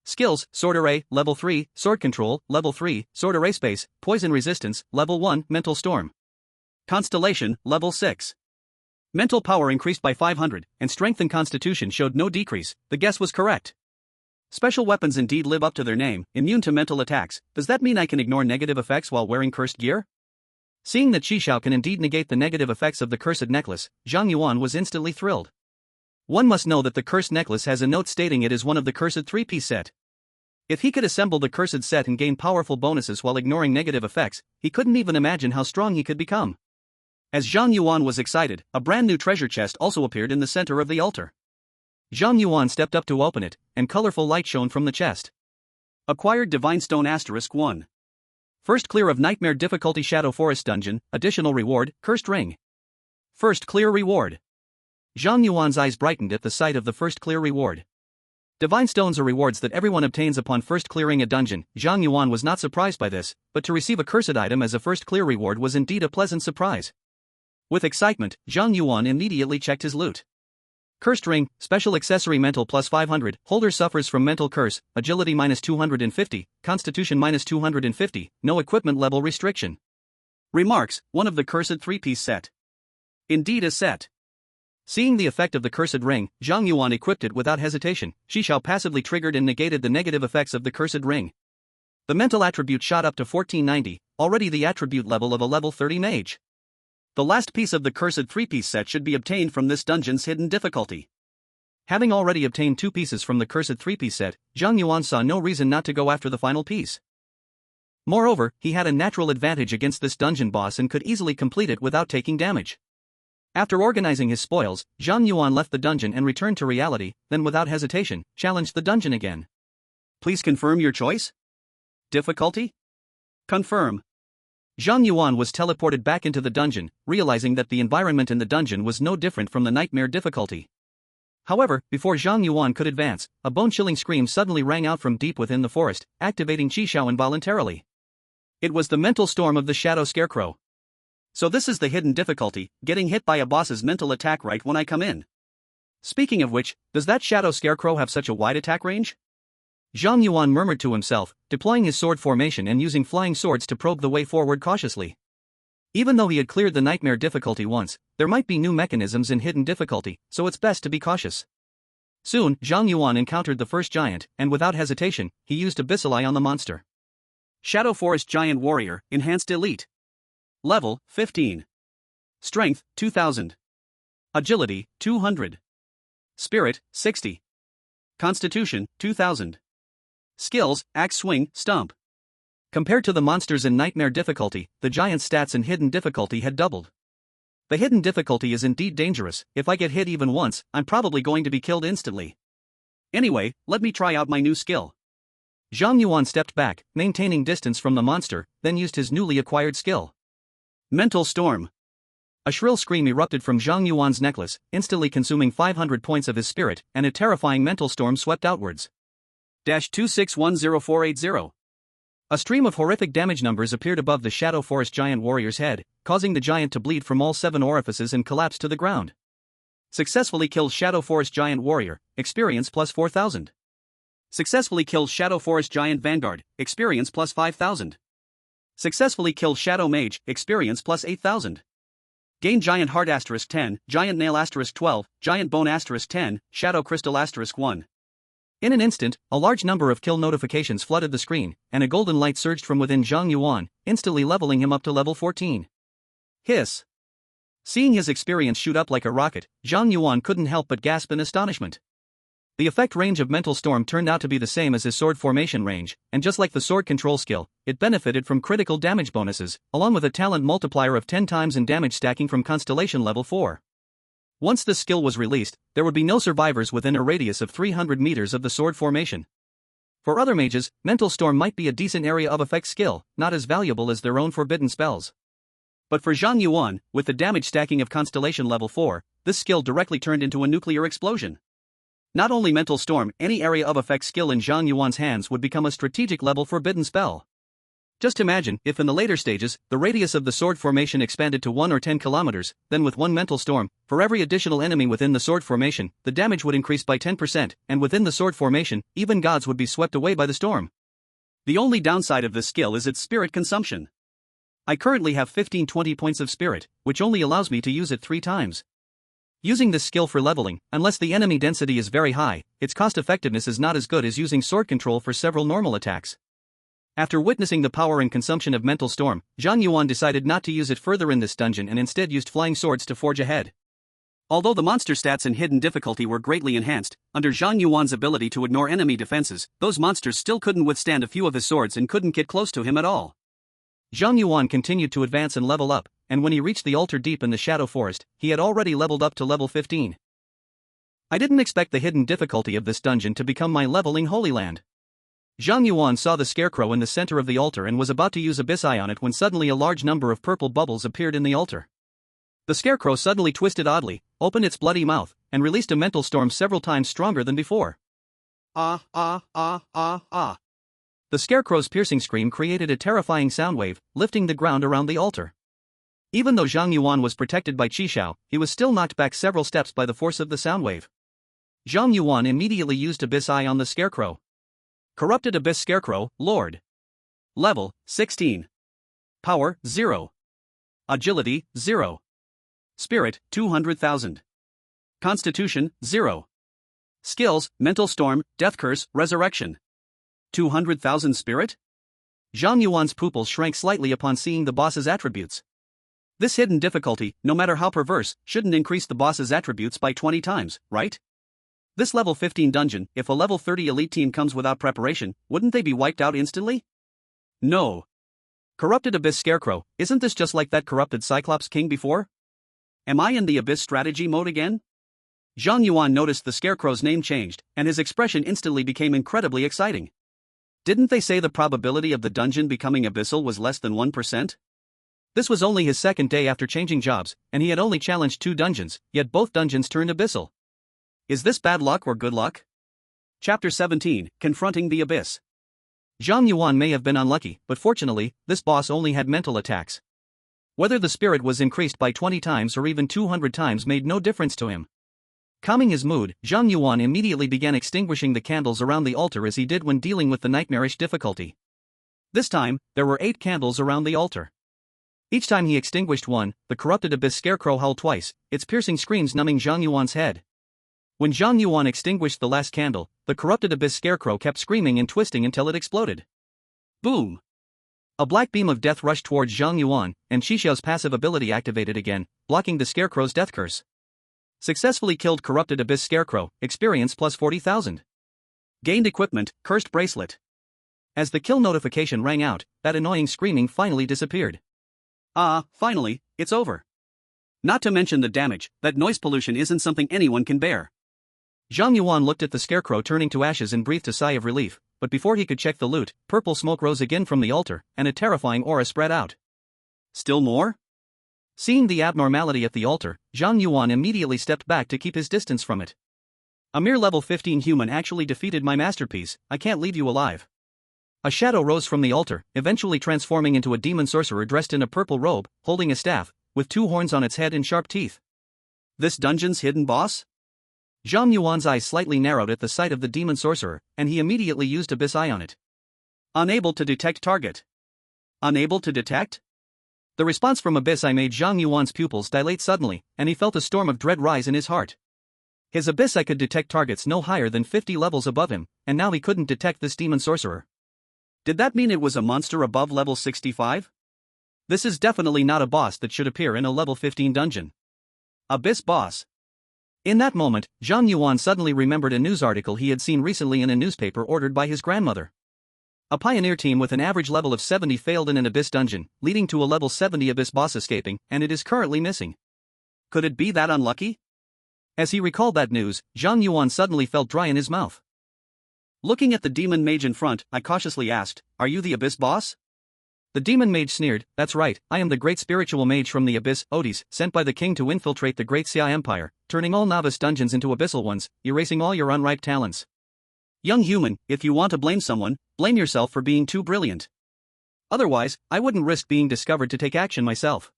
Skills, Sword Array, Level 3, Sword Control, Level 3, Sword Array Space, Poison Resistance, Level 1, Mental Storm. Constellation, Level 6. Mental power increased by 500, and strength and constitution showed no decrease. The guess was correct. Special weapons indeed live up to their name, immune to mental attacks. Does that mean I can ignore negative effects while wearing cursed gear? Seeing that Qishao can indeed negate the negative effects of the cursed necklace, Zhang Yuan was instantly thrilled. One must know that the cursed necklace has a note stating it is one of the cursed three-piece set. If he could assemble the cursed set and gain powerful bonuses while ignoring negative effects, he couldn't even imagine how strong he could become. As Zhang Yuan was excited, a brand new treasure chest also appeared in the center of the altar. Zhang Yuan stepped up to open it, and colorful light shone from the chest. Acquired Divine Stone *1. First clear of Nightmare Difficulty Shadow Forest Dungeon, additional reward, Cursed Ring. First clear reward. Zhang Yuan's eyes brightened at the sight of the first clear reward. Divine Stones are rewards that everyone obtains upon first clearing a dungeon. Zhang Yuan was not surprised by this, but to receive a cursed item as a first clear reward was indeed a pleasant surprise. With excitement, Zhang Yuan immediately checked his loot. Cursed Ring, Special Accessory Mental plus 500, Holder suffers from Mental Curse, Agility minus 250, Constitution minus 250, no equipment level restriction. Remarks, one of the cursed three-piece set. Indeed a set. Seeing the effect of the cursed ring, Zhang Yuan equipped it without hesitation. Qishao passively triggered and negated the negative effects of the cursed ring. The mental attribute shot up to 1490, already the attribute level of a level 30 mage. The last piece of the cursed three-piece set should be obtained from this dungeon's hidden difficulty. Having already obtained 2 pieces from the cursed three-piece set, Zhang Yuan saw no reason not to go after the final piece. Moreover, he had a natural advantage against this dungeon boss and could easily complete it without taking damage. After organizing his spoils, Zhang Yuan left the dungeon and returned to reality, then without hesitation, challenged the dungeon again. Please confirm your choice? Difficulty? Confirm. Zhang Yuan was teleported back into the dungeon, realizing that the environment in the dungeon was no different from the nightmare difficulty. However, before Zhang Yuan could advance, a bone-chilling scream suddenly rang out from deep within the forest, activating Qishao involuntarily. It was the mental storm of the Shadow Scarecrow. So this is the hidden difficulty, getting hit by a boss's mental attack right when I come in. Speaking of which, does that Shadow Scarecrow have such a wide attack range? Zhang Yuan murmured to himself, deploying his sword formation and using flying swords to probe the way forward cautiously. Even though he had cleared the nightmare difficulty once, there might be new mechanisms in hidden difficulty, so it's best to be cautious. Soon, Zhang Yuan encountered the first giant, and without hesitation, he used Abyssal on the monster. Shadow Forest Giant Warrior, Enhanced Elite. Level, 15. Strength, 2000. Agility, 200. Spirit, 60. Constitution, 2000. Skills, Axe Swing, Stomp. Compared to the monsters in Nightmare difficulty, the giant's stats in hidden difficulty had doubled. The hidden difficulty is indeed dangerous. If I get hit even once, I'm probably going to be killed instantly. Anyway, let me try out my new skill. Zhang Yuan stepped back, maintaining distance from the monster, then used his newly acquired skill. Mental Storm. A shrill scream erupted from Zhang Yuan's necklace, instantly consuming 500 points of his spirit, and a terrifying mental storm swept outwards. 2610480. A stream of horrific damage numbers appeared above the Shadow Forest Giant Warrior's head, causing the giant to bleed from all 7 orifices and collapse to the ground. Successfully killed Shadow Forest Giant Warrior, experience plus 4000. Successfully killed Shadow Forest Giant Vanguard, experience plus 5000. Successfully killed Shadow Mage, experience plus 8000. Gain Giant Heart *10, Giant Nail *12, Giant Bone *10, Shadow Crystal *1. In an instant, a large number of kill notifications flooded the screen, and a golden light surged from within Zhang Yuan, instantly leveling him up to level 14. Hiss. Seeing his experience shoot up like a rocket, Zhang Yuan couldn't help but gasp in astonishment. The effect range of Mental Storm turned out to be the same as his sword formation range, and just like the sword control skill, it benefited from critical damage bonuses, along with a talent multiplier of 10 times and damage stacking from Constellation level 4. Once this skill was released, there would be no survivors within a radius of 300 meters of the sword formation. For other mages, Mental Storm might be a decent area of effect skill, not as valuable as their own forbidden spells. But for Zhang Yuan, with the damage stacking of Constellation level 4, this skill directly turned into a nuclear explosion. Not only Mental Storm, any area of effect skill in Zhang Yuan's hands would become a strategic level forbidden spell. Just imagine if in the later stages, the radius of the sword formation expanded to 1 or 10 kilometers, then with one mental storm, for every additional enemy within the sword formation, the damage would increase by 10%, and within the sword formation, even gods would be swept away by the storm. The only downside of this skill is its spirit consumption. I currently have 15-20 points of spirit, which only allows me to use it 3 times. Using this skill for leveling, unless the enemy density is very high, its cost effectiveness is not as good as using sword control for several normal attacks. After witnessing the power and consumption of Mental Storm, Zhang Yuan decided not to use it further in this dungeon and instead used flying swords to forge ahead. Although the monster stats and hidden difficulty were greatly enhanced, under Zhang Yuan's ability to ignore enemy defenses, those monsters still couldn't withstand a few of his swords and couldn't get close to him at all. Zhang Yuan continued to advance and level up, and when he reached the altar deep in the Shadow Forest, he had already leveled up to level 15. I didn't expect the hidden difficulty of this dungeon to become my leveling Holy Land. Zhang Yuan saw the scarecrow in the center of the altar and was about to use Abyssal on it when suddenly a large number of purple bubbles appeared in the altar. The scarecrow suddenly twisted oddly, opened its bloody mouth, and released a mental storm several times stronger than before. Ah ah ah ah ah. The scarecrow's piercing scream created a terrifying sound wave, lifting the ground around the altar. Even though Zhang Yuan was protected by Qishao, he was still knocked back several steps by the force of the sound wave. Zhang Yuan immediately used Abyss Eye on the scarecrow. Corrupted Abyss Scarecrow, Lord. Level, 16. Power, 0. Agility, 0. Spirit, 200,000. Constitution, 0. Skills, Mental Storm, Death Curse, Resurrection. 200,000 Spirit? Zhang Yuan's pupils shrank slightly upon seeing the boss's attributes. This hidden difficulty, no matter how perverse, shouldn't increase the boss's attributes by 20 times, right? This level 15 dungeon, if a level 30 elite team comes without preparation, wouldn't they be wiped out instantly? No. Corrupted Abyss Scarecrow, isn't this just like that corrupted Cyclops King before? Am I in the Abyss strategy mode again? Zhang Yuan noticed the Scarecrow's name changed, and his expression instantly became incredibly exciting. Didn't they say the probability of the dungeon becoming Abyssal was less than 1%? This was only his second day after changing jobs, and he had only challenged 2 dungeons, yet both dungeons turned Abyssal. Is this bad luck or good luck? Chapter 17, Confronting the Abyss. Zhang Yuan may have been unlucky, but fortunately, this boss only had mental attacks. Whether the spirit was increased by 20 times or even 200 times made no difference to him. Calming his mood, Zhang Yuan immediately began extinguishing the candles around the altar as he did when dealing with the nightmarish difficulty. This time, there were 8 candles around the altar. Each time he extinguished one, the corrupted Abyss Scarecrow howled twice, its piercing screams numbing Zhang Yuan's head. When Zhang Yuan extinguished the last candle, the corrupted Abyss Scarecrow kept screaming and twisting until it exploded. Boom! A black beam of death rushed towards Zhang Yuan, and Qixiao's passive ability activated again, blocking the Scarecrow's death curse. Successfully killed corrupted Abyss Scarecrow, experience plus 40,000. Gained equipment, Cursed Bracelet. As the kill notification rang out, that annoying screaming finally disappeared. Finally, it's over. Not to mention the damage, that noise pollution isn't something anyone can bear. Zhang Yuan looked at the scarecrow turning to ashes and breathed a sigh of relief, but before he could check the loot, purple smoke rose again from the altar, and a terrifying aura spread out. Still more? Seeing the abnormality at the altar, Zhang Yuan immediately stepped back to keep his distance from it. A mere level 15 human actually defeated my masterpiece, I can't leave you alive. A shadow rose from the altar, eventually transforming into a demon sorcerer dressed in a purple robe, holding a staff, with 2 horns on its head and sharp teeth. This dungeon's hidden boss? Zhang Yuan's eyes slightly narrowed at the sight of the demon sorcerer, and he immediately used Abyss Eye on it. Unable to detect target. Unable to detect? The response from Abyss Eye made Zhang Yuan's pupils dilate suddenly, and he felt a storm of dread rise in his heart. His Abyss Eye could detect targets no higher than 50 levels above him, and now he couldn't detect this demon sorcerer. Did that mean it was a monster above level 65? This is definitely not a boss that should appear in a level 15 dungeon. Abyss boss. In that moment, Zhang Yuan suddenly remembered a news article he had seen recently in a newspaper ordered by his grandmother. A pioneer team with an average level of 70 failed in an Abyss dungeon, leading to a level 70 Abyss boss escaping, and it is currently missing. Could it be that unlucky? As he recalled that news, Zhang Yuan suddenly felt dry in his mouth. Looking at the demon mage in front, I cautiously asked, "Are you the Abyss boss?" The demon mage sneered, "That's right, I am the great spiritual mage from the Abyss, Odys, sent by the king to infiltrate the great Xue'er Empire, turning all novice dungeons into abyssal ones, erasing all your unripe talents. Young human, if you want to blame someone, blame yourself for being too brilliant." Otherwise, I wouldn't risk being discovered to take action myself.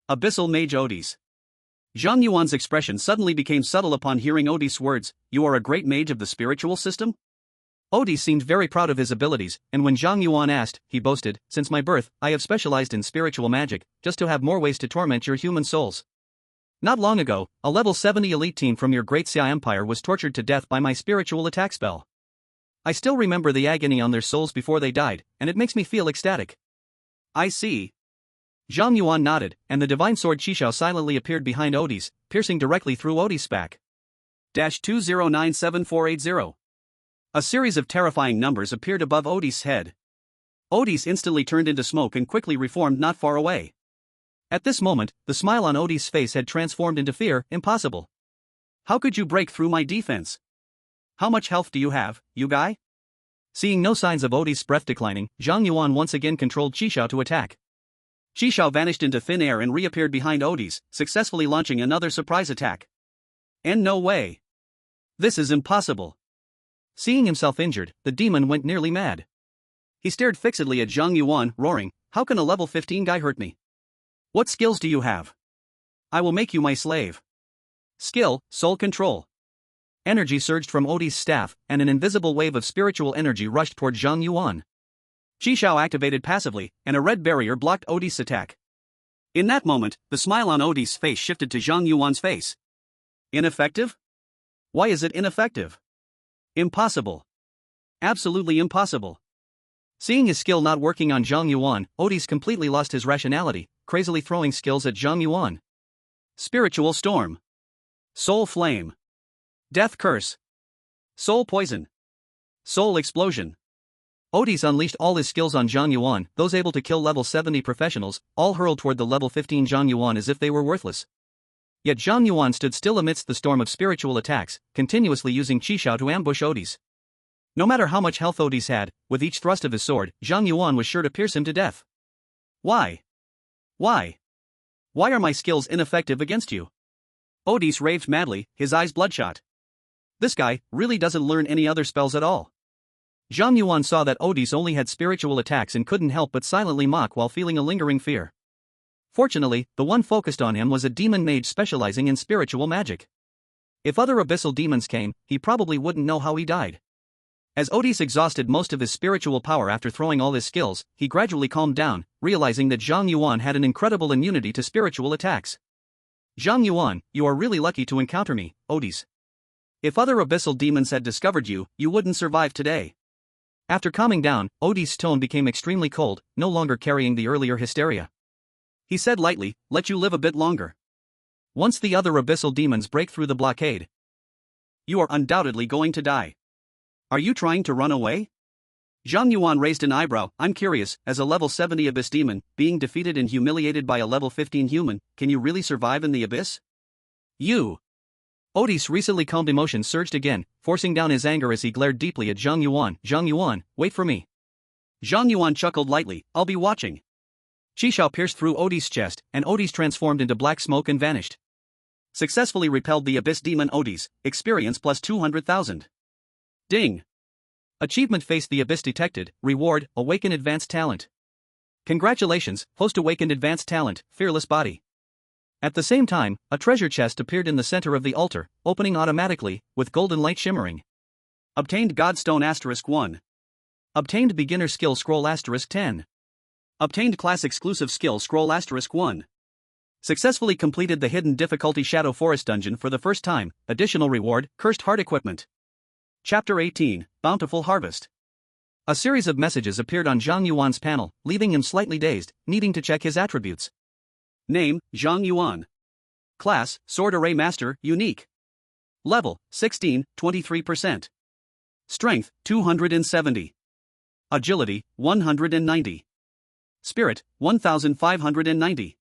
Abyssal Mage Odys. Zhang Yuan's expression suddenly became subtle upon hearing Odys' words, "You are a great mage of the spiritual system?" Odys seemed very proud of his abilities, and when Zhang Yuan asked, he boasted, "Since my birth, I have specialized in spiritual magic, just to have more ways to torment your human souls. Not long ago, a level 70 elite team from your great Xue'er Empire was tortured to death by my spiritual attack spell. I still remember the agony on their souls before they died, and it makes me feel ecstatic." "I see." Zhang Yuan nodded, and the divine sword Qishao silently appeared behind Odys, piercing directly through Odys' back. 20974880. A series of terrifying numbers appeared above Odys' head. Odys instantly turned into smoke and quickly reformed not far away. At this moment, the smile on Odys' face had transformed into fear. "Impossible. How could you break through my defense? How much health do you have, you guy?" Seeing no signs of Odys' breath declining, Zhang Yuan once again controlled Qishao to attack. Qishao vanished into thin air and reappeared behind Odys, successfully launching another surprise attack. "And no way. This is impossible." Seeing himself injured, the demon went nearly mad. He stared fixedly at Zhang Yuan, roaring, "How can a level 15 guy hurt me? What skills do you have? I will make you my slave." Skill, Soul Control. Energy surged from Odys' staff, and an invisible wave of spiritual energy rushed toward Zhang Yuan. Qishao activated passively, and a red barrier blocked Odys' attack. In that moment, the smile on Odys' face shifted to Zhang Yuan's face. "Ineffective? Why is it ineffective? Impossible. Absolutely impossible." Seeing his skill not working on Zhang Yuan, Odys completely lost his rationality, crazily throwing skills at Zhang Yuan. Spiritual Storm. Soul Flame. Death Curse. Soul Poison. Soul Explosion. Odys unleashed all his skills on Zhang Yuan, those able to kill level 70 professionals, all hurled toward the level 15 Zhang Yuan as if they were worthless. Yet Zhang Yuan stood still amidst the storm of spiritual attacks, continuously using Qishao to ambush Odys. No matter how much health Odys had, with each thrust of his sword, Zhang Yuan was sure to pierce him to death. "Why? Why? Why are my skills ineffective against you?" Odys raved madly, his eyes bloodshot. This guy really doesn't learn any other spells at all. Zhang Yuan saw that Odys only had spiritual attacks and couldn't help but silently mock while feeling a lingering fear. Fortunately, the one focused on him was a demon mage specializing in spiritual magic. If other abyssal demons came, he probably wouldn't know how he died. As Odys exhausted most of his spiritual power after throwing all his skills, he gradually calmed down, realizing that Zhang Yuan had an incredible immunity to spiritual attacks. "Zhang Yuan, you are really lucky to encounter me, Odys. If other abyssal demons had discovered you, you wouldn't survive today." After calming down, Odys' tone became extremely cold, no longer carrying the earlier hysteria. He said lightly, "Let you live a bit longer. Once the other abyssal demons break through the blockade, you are undoubtedly going to die. Are you trying to run away?" Zhang Yuan raised an eyebrow. "I'm curious, as a level 70 abyss demon, being defeated and humiliated by a level 15 human, can you really survive in the abyss?" "You." Odys' recently calmed emotions surged again, forcing down his anger as he glared deeply at Zhang Yuan. "Zhang Yuan, wait for me." Zhang Yuan chuckled lightly, "I'll be watching." Qishao pierced through Odys' chest, and Odys transformed into black smoke and vanished. Successfully repelled the abyss demon Odys, experience plus 200,000. Ding. Achievement Face the Abyss detected, reward, Awaken Advanced Talent. Congratulations, host Awakened Advanced Talent, Fearless Body. At the same time, a treasure chest appeared in the center of the altar, opening automatically, with golden light shimmering. Obtained Godstone *1. Obtained Beginner Skill Scroll *10. Obtained Class Exclusive Skill Scroll *1. Successfully completed the hidden difficulty Shadow Forest dungeon for the first time, additional reward, Cursed Heart Equipment. Chapter 18, Bountiful Harvest. A series of messages appeared on Zhang Yuan's panel, leaving him slightly dazed, needing to check his attributes. Name, Zhang Yuan. Class, Sword Array Master, Unique. Level, 16, 23%. Strength, 270. Agility, 190. Spirit, 1590.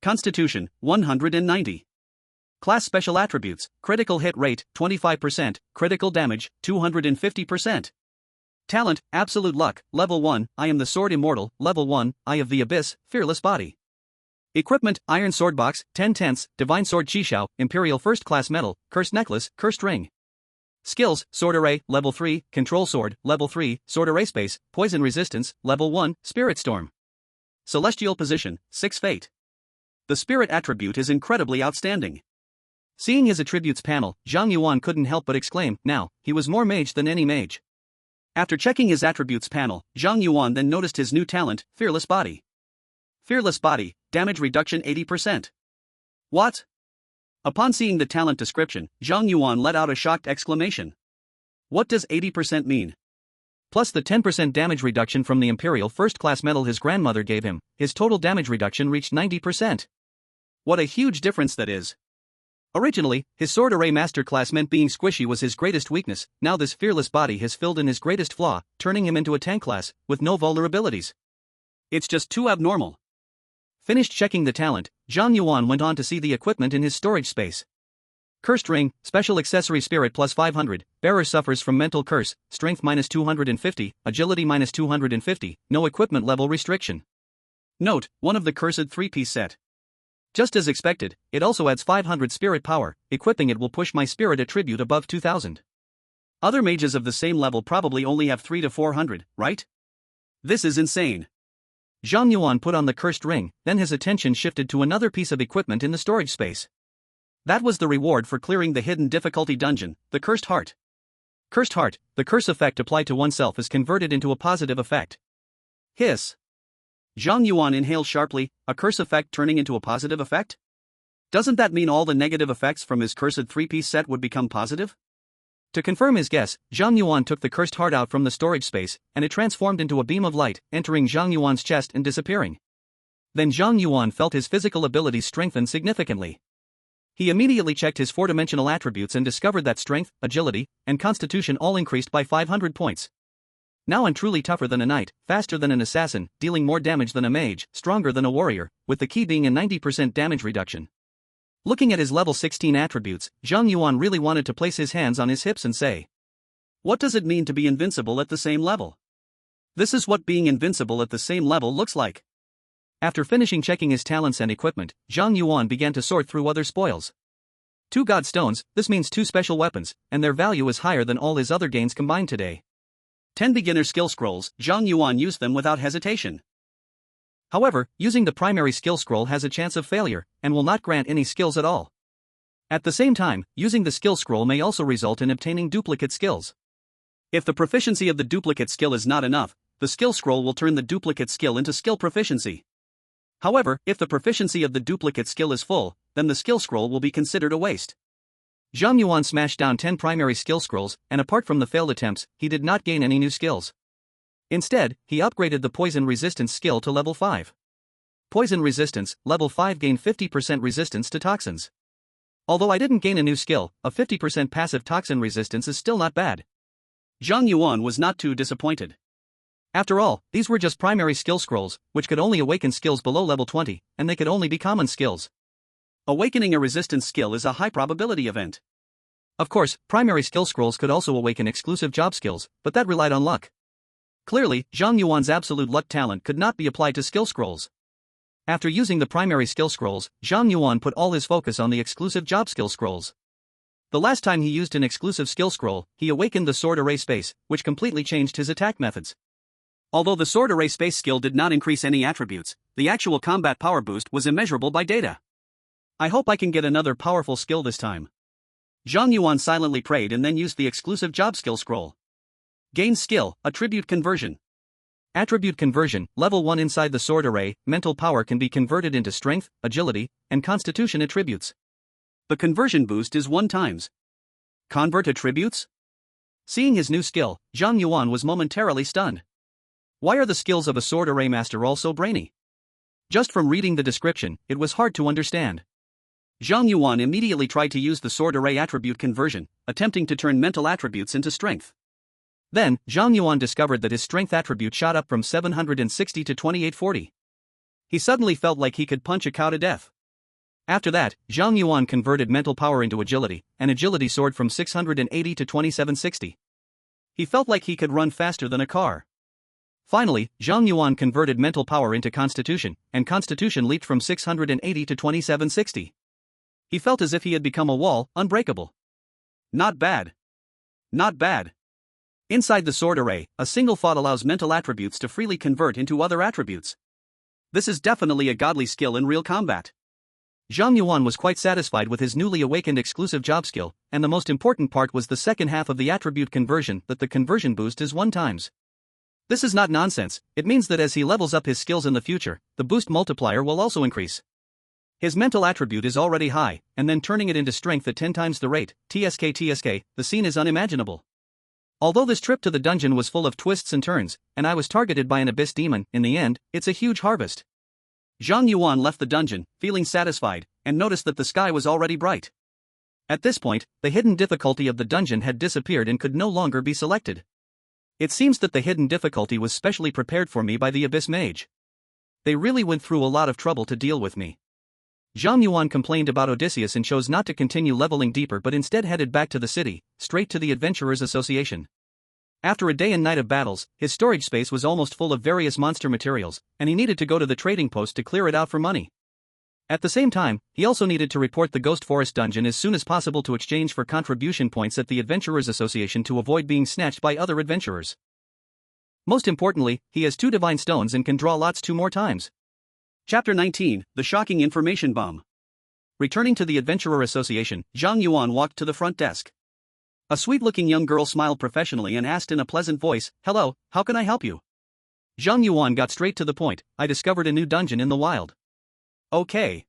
Constitution, 190. Class Special Attributes, Critical Hit Rate, 25%, Critical Damage, 250%. Talent, Absolute Luck, Level 1, I am the Sword Immortal, Level 1, Eye of the Abyss, Fearless Body. Equipment, Iron Sword Box, 10/10, Divine Sword Qishao, Imperial First Class Medal, Cursed Necklace, Cursed Ring. Skills: Sword Array, Level 3, Control Sword, Level 3, Sword Array Space, Poison Resistance, Level 1, Spirit Storm. Celestial Position, 6 Fate. The Spirit attribute is incredibly outstanding. Seeing his attributes panel, Zhang Yuan couldn't help but exclaim, now, he was more mage than any mage. After checking his attributes panel, Zhang Yuan then noticed his new talent, Fearless Body. Fearless Body, damage reduction 80%. What? Upon seeing the talent description, Zhang Yuan let out a shocked exclamation. What does 80% mean? Plus the 10% damage reduction from the Imperial first-class medal his grandmother gave him, his total damage reduction reached 90%. What a huge difference that is. Originally, his Sword Array Master class meant being squishy was his greatest weakness, now this Fearless Body has filled in his greatest flaw, turning him into a tank class, with no vulnerabilities. It's just too abnormal. Finished checking the talent, Zhang Yuan went on to see the equipment in his storage space. Cursed Ring, Special Accessory Spirit plus 500, Bearer suffers from Mental Curse, Strength minus 250, Agility minus 250, no equipment level restriction. Note, one of the cursed 3-piece set. Just as expected, it also adds 500 spirit power, equipping it will push my spirit attribute above 2000. Other mages of the same level probably only have 3 to 400, right? This is insane. Zhang Yuan put on the cursed ring, then his attention shifted to another piece of equipment in the storage space. That was the reward for clearing the hidden difficulty dungeon, the Cursed Heart. Cursed Heart, the curse effect applied to oneself is converted into a positive effect. Hiss. Zhang Yuan inhaled sharply, a curse effect turning into a positive effect? Doesn't that mean all the negative effects from his cursed 3-piece set would become positive? To confirm his guess, Zhang Yuan took the Cursed Heart out from the storage space, and it transformed into a beam of light, entering Zhang Yuan's chest and disappearing. Then Zhang Yuan felt his physical abilities strengthen significantly. He immediately checked his 4-dimensional attributes and discovered that strength, agility, and constitution all increased by 500 points. Now I'm truly tougher than a knight, faster than an assassin, dealing more damage than a mage, stronger than a warrior, with the key being a 90% damage reduction. Looking at his level 16 attributes, Zhang Yuan really wanted to place his hands on his hips and say, what does it mean to be invincible at the same level? This is what being invincible at the same level looks like. After finishing checking his talents and equipment, Zhang Yuan began to sort through other spoils. 2 God Stones, this means 2 special weapons, and their value is higher than all his other gains combined today. 10 beginner skill scrolls, Zhang Yuan used them without hesitation. However, using the primary skill scroll has a chance of failure, and will not grant any skills at all. At the same time, using the skill scroll may also result in obtaining duplicate skills. If the proficiency of the duplicate skill is not enough, the skill scroll will turn the duplicate skill into skill proficiency. However, if the proficiency of the duplicate skill is full, then the skill scroll will be considered a waste. Zhang Yuan smashed down 10 primary skill scrolls, and apart from the failed attempts, he did not gain any new skills. Instead, he upgraded the Poison Resistance skill to level 5. Poison Resistance, level 5 gained 50% resistance to toxins. Although I didn't gain a new skill, a 50% passive toxin resistance is still not bad. Zhang Yuan was not too disappointed. After all, these were just primary skill scrolls, which could only awaken skills below level 20, and they could only be common skills. Awakening a resistance skill is a high probability event. Of course, primary skill scrolls could also awaken exclusive job skills, but that relied on luck. Clearly, Zhang Yuan's absolute luck talent could not be applied to skill scrolls. After using the primary skill scrolls, Zhang Yuan put all his focus on the exclusive job skill scrolls. The last time he used an exclusive skill scroll, he awakened the Sword Array Space, which completely changed his attack methods. Although the Sword Array Space skill did not increase any attributes, the actual combat power boost was immeasurable by data. I hope I can get another powerful skill this time. Zhang Yuan silently prayed and then used the exclusive job skill scroll. Gain skill, attribute conversion. Attribute conversion, level 1 inside the Sword Array, mental power can be converted into strength, agility, and constitution attributes. The conversion boost is 1 times. Convert attributes? Seeing his new skill, Zhang Yuan was momentarily stunned. Why are the skills of a Sword Array Master all so brainy? Just from reading the description, it was hard to understand. Zhang Yuan immediately tried to use the Sword Array attribute conversion, attempting to turn mental attributes into strength. Then, Zhang Yuan discovered that his strength attribute shot up from 760 to 2840. He suddenly felt like he could punch a cow to death. After that, Zhang Yuan converted mental power into agility, and agility soared from 680 to 2760. He felt like he could run faster than a car. Finally, Zhang Yuan converted mental power into constitution, and constitution leaped from 680 to 2760. He felt as if he had become a wall, unbreakable. Not bad. Not bad. Inside the sword array, a single thought allows mental attributes to freely convert into other attributes. This is definitely a godly skill in real combat. Zhang Yuan was quite satisfied with his newly awakened exclusive job skill, and the most important part was the second half of the attribute conversion, that the conversion boost is 1 times. This is not nonsense, it means that as he levels up his skills in the future, the boost multiplier will also increase. His mental attribute is already high, and then turning it into strength at 10 times the rate, TSK, the scene is unimaginable. Although this trip to the dungeon was full of twists and turns, and I was targeted by an abyss demon, in the end, it's a huge harvest. Zhang Yuan left the dungeon, feeling satisfied, and noticed that the sky was already bright. At this point, the hidden difficulty of the dungeon had disappeared and could no longer be selected. It seems that the hidden difficulty was specially prepared for me by the Abyss Mage. They really went through a lot of trouble to deal with me. Zhang Yuan complained about Odysseus and chose not to continue leveling deeper but instead headed back to the city, straight to the Adventurers Association. After a day and night of battles, his storage space was almost full of various monster materials, and he needed to go to the trading post to clear it out for money. At the same time, he also needed to report the Ghost Forest dungeon as soon as possible to exchange for contribution points at the Adventurers Association to avoid being snatched by other adventurers. Most importantly, he has 2 divine stones and can draw lots 2 more times. Chapter 19, The Shocking Information Bomb. Returning to the Adventurer Association, Zhang Yuan walked to the front desk. A sweet-looking young girl smiled professionally and asked in a pleasant voice, "Hello, how can I help you?" Zhang Yuan got straight to the point, "I discovered a new dungeon in the wild." Okay.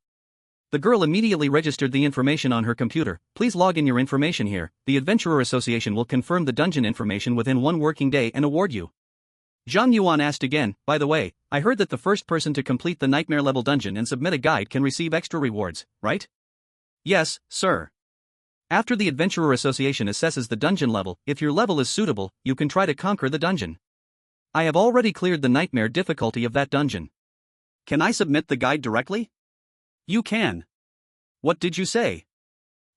The girl immediately registered the information on her computer. "Please log in your information here. The Adventurer Association will confirm the dungeon information within 1 working day and award you." Zhang Yuan asked again, "By the way, I heard that the first person to complete the nightmare level dungeon and submit a guide can receive extra rewards, right?" "Yes, sir. After the Adventurer Association assesses the dungeon level, if your level is suitable, you can try to conquer the dungeon. I have already cleared the nightmare difficulty of that dungeon. Can I submit the guide directly?" "You can." "What did you say?"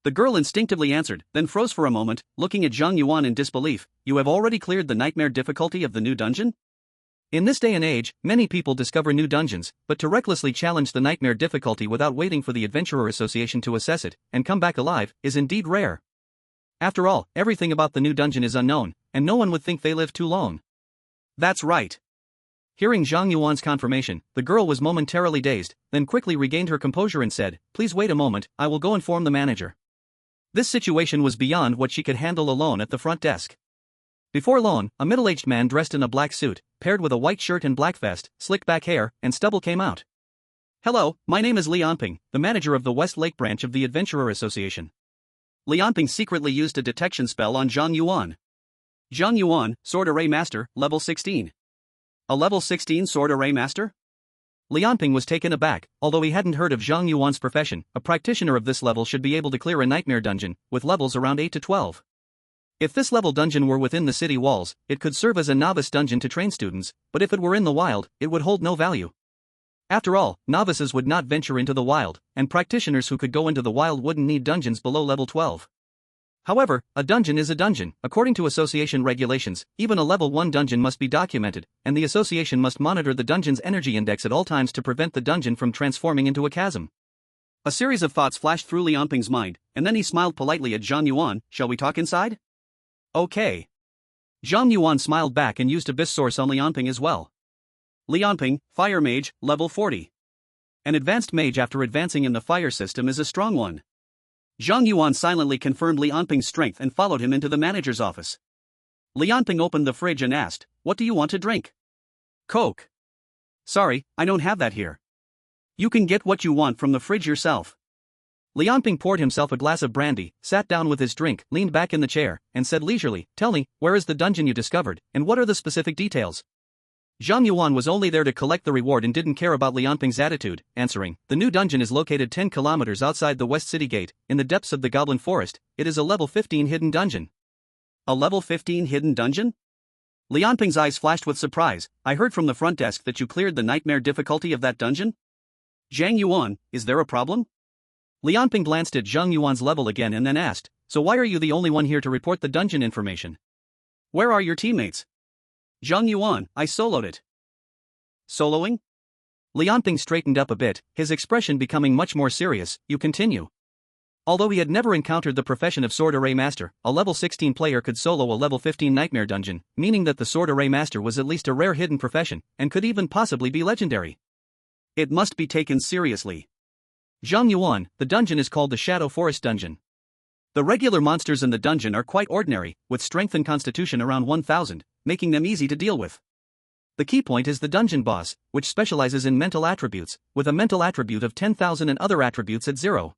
The girl instinctively answered, then froze for a moment, looking at Zhang Yuan in disbelief. "You have already cleared the nightmare difficulty of the new dungeon?" In this day and age, many people discover new dungeons, but to recklessly challenge the nightmare difficulty without waiting for the Adventurer Association to assess it, and come back alive, is indeed rare. After all, everything about the new dungeon is unknown, and no one would think they live too long. That's right. Hearing Zhang Yuan's confirmation, the girl was momentarily dazed, then quickly regained her composure and said, "Please wait a moment, I will go inform the manager." This situation was beyond what she could handle alone at the front desk. Before long, a middle-aged man dressed in a black suit, paired with a white shirt and black vest, slick back hair, and stubble came out. "Hello, my name is Li Anping, the manager of the West Lake branch of the Adventurer Association." Li Anping secretly used a detection spell on Zhang Yuan. Zhang Yuan, Sword Array Master, level 16. A level 16 Sword Array Master? Li Anping was taken aback, although he hadn't heard of Zhang Yuan's profession. A practitioner of this level should be able to clear a nightmare dungeon, with levels around 8 to 12. If this level dungeon were within the city walls, it could serve as a novice dungeon to train students, but if it were in the wild, it would hold no value. After all, novices would not venture into the wild, and practitioners who could go into the wild wouldn't need dungeons below level 12. However, a dungeon is a dungeon. According to association regulations, even a level 1 dungeon must be documented, and the association must monitor the dungeon's energy index at all times to prevent the dungeon from transforming into a chasm. A series of thoughts flashed through Li Anping's mind, and then he smiled politely at Zhang Yuan. "Shall we talk inside?" "Okay." Zhang Yuan smiled back and used Abyss Source on Li Anping as well. Li Anping, Fire Mage, level 40. An advanced mage after advancing in the fire system is a strong one. Zhang Yuan silently confirmed Li Anping's strength and followed him into the manager's office. Li Anping opened the fridge and asked, "What do you want to drink?" "Coke." "Sorry, I don't have that here." "You can get what you want from the fridge yourself." Li Anping poured himself a glass of brandy, sat down with his drink, leaned back in the chair, and said leisurely, "Tell me, where is the dungeon you discovered, and what are the specific details?" Zhang Yuan was only there to collect the reward and didn't care about Li Anping's attitude, answering, "The new dungeon is located 10 kilometers outside the West City Gate, in the depths of the Goblin Forest. It is a level 15 hidden dungeon." "A level 15 hidden dungeon?" Li Anping's eyes flashed with surprise. "I heard from the front desk that you cleared the nightmare difficulty of that dungeon?" "Zhang Yuan, is there a problem?" Li Anping glanced at Zhang Yuan's level again and then asked, "So why are you the only one here to report the dungeon information? Where are your teammates?" "Zhang Yuan, I soloed it." "Soloing?" Li Anping straightened up a bit, his expression becoming much more serious. "You continue." Although he had never encountered the profession of Sword Array Master, a level 16 player could solo a level 15 Nightmare dungeon, meaning that the Sword Array Master was at least a rare hidden profession, and could even possibly be legendary. It must be taken seriously. Zhang Yuan, the dungeon is called the Shadow Forest Dungeon. The regular monsters in the dungeon are quite ordinary, with strength and constitution around 1000, making them easy to deal with. The key point is the dungeon boss, which specializes in mental attributes, with a mental attribute of 10,000 and other attributes at 0.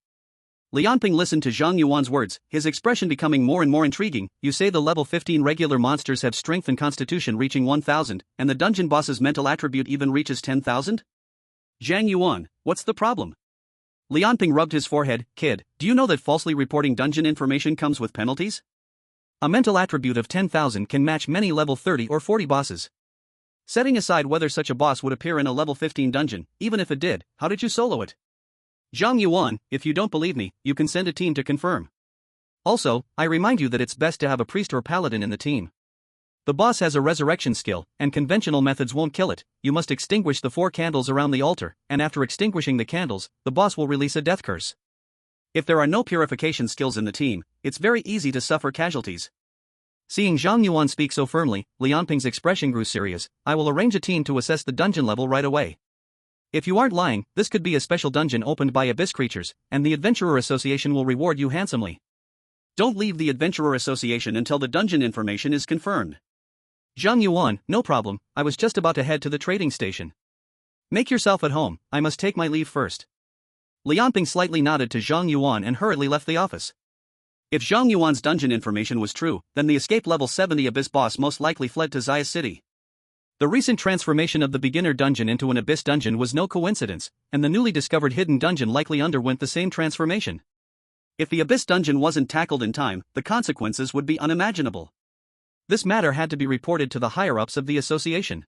Lianping listened to Zhang Yuan's words, his expression becoming more and more intriguing. You say the level 15 regular monsters have strength and constitution reaching 1000, and the dungeon boss's mental attribute even reaches 10,000? Zhang Yuan, what's the problem? Lianping rubbed his forehead. Kid, do you know that falsely reporting dungeon information comes with penalties? A mental attribute of 10,000 can match many level 30 or 40 bosses. Setting aside whether such a boss would appear in a level 15 dungeon, even if it did, how did you solo it? Zhang Yuan, if you don't believe me, you can send a team to confirm. Also, I remind you that it's best to have a priest or paladin in the team. The boss has a resurrection skill, and conventional methods won't kill it. You must extinguish the 4 candles around the altar, and after extinguishing the candles, the boss will release a death curse. If there are no purification skills in the team, it's very easy to suffer casualties. Seeing Zhang Yuan speak so firmly, Lianping's expression grew serious. I will arrange a team to assess the dungeon level right away. If you aren't lying, this could be a special dungeon opened by abyss creatures, and the Adventurer Association will reward you handsomely. Don't leave the Adventurer Association until the dungeon information is confirmed. Zhang Yuan, no problem, I was just about to head to the trading station. Make yourself at home, I must take my leave first. Lianping slightly nodded to Zhang Yuan and hurriedly left the office. If Zhang Yuan's dungeon information was true, then the escaped level 70 abyss boss most likely fled to Xia City. The recent transformation of the beginner dungeon into an abyss dungeon was no coincidence, and the newly discovered hidden dungeon likely underwent the same transformation. If the abyss dungeon wasn't tackled in time, the consequences would be unimaginable. This matter had to be reported to the higher-ups of the association.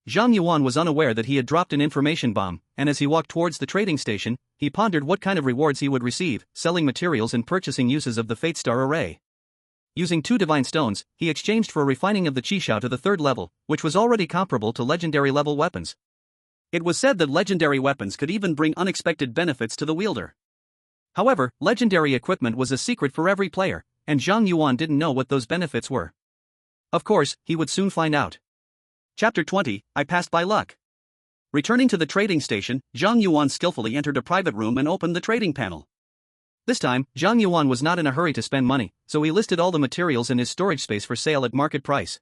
Zhang Yuan was unaware that he had dropped an information bomb, and as he walked towards the trading station, he pondered what kind of rewards he would receive, selling materials and purchasing uses of the Fate Star Array. Using 2 divine stones, he exchanged for a refining of the Qishao to the 3rd level, which was already comparable to legendary level weapons. It was said that legendary weapons could even bring unexpected benefits to the wielder. However, legendary equipment was a secret for every player, and Zhang Yuan didn't know what those benefits were. Of course, he would soon find out. Chapter 20, I passed by luck. Returning to the trading station, Zhang Yuan skillfully entered a private room and opened the trading panel. This time, Zhang Yuan was not in a hurry to spend money, so he listed all the materials in his storage space for sale at market price.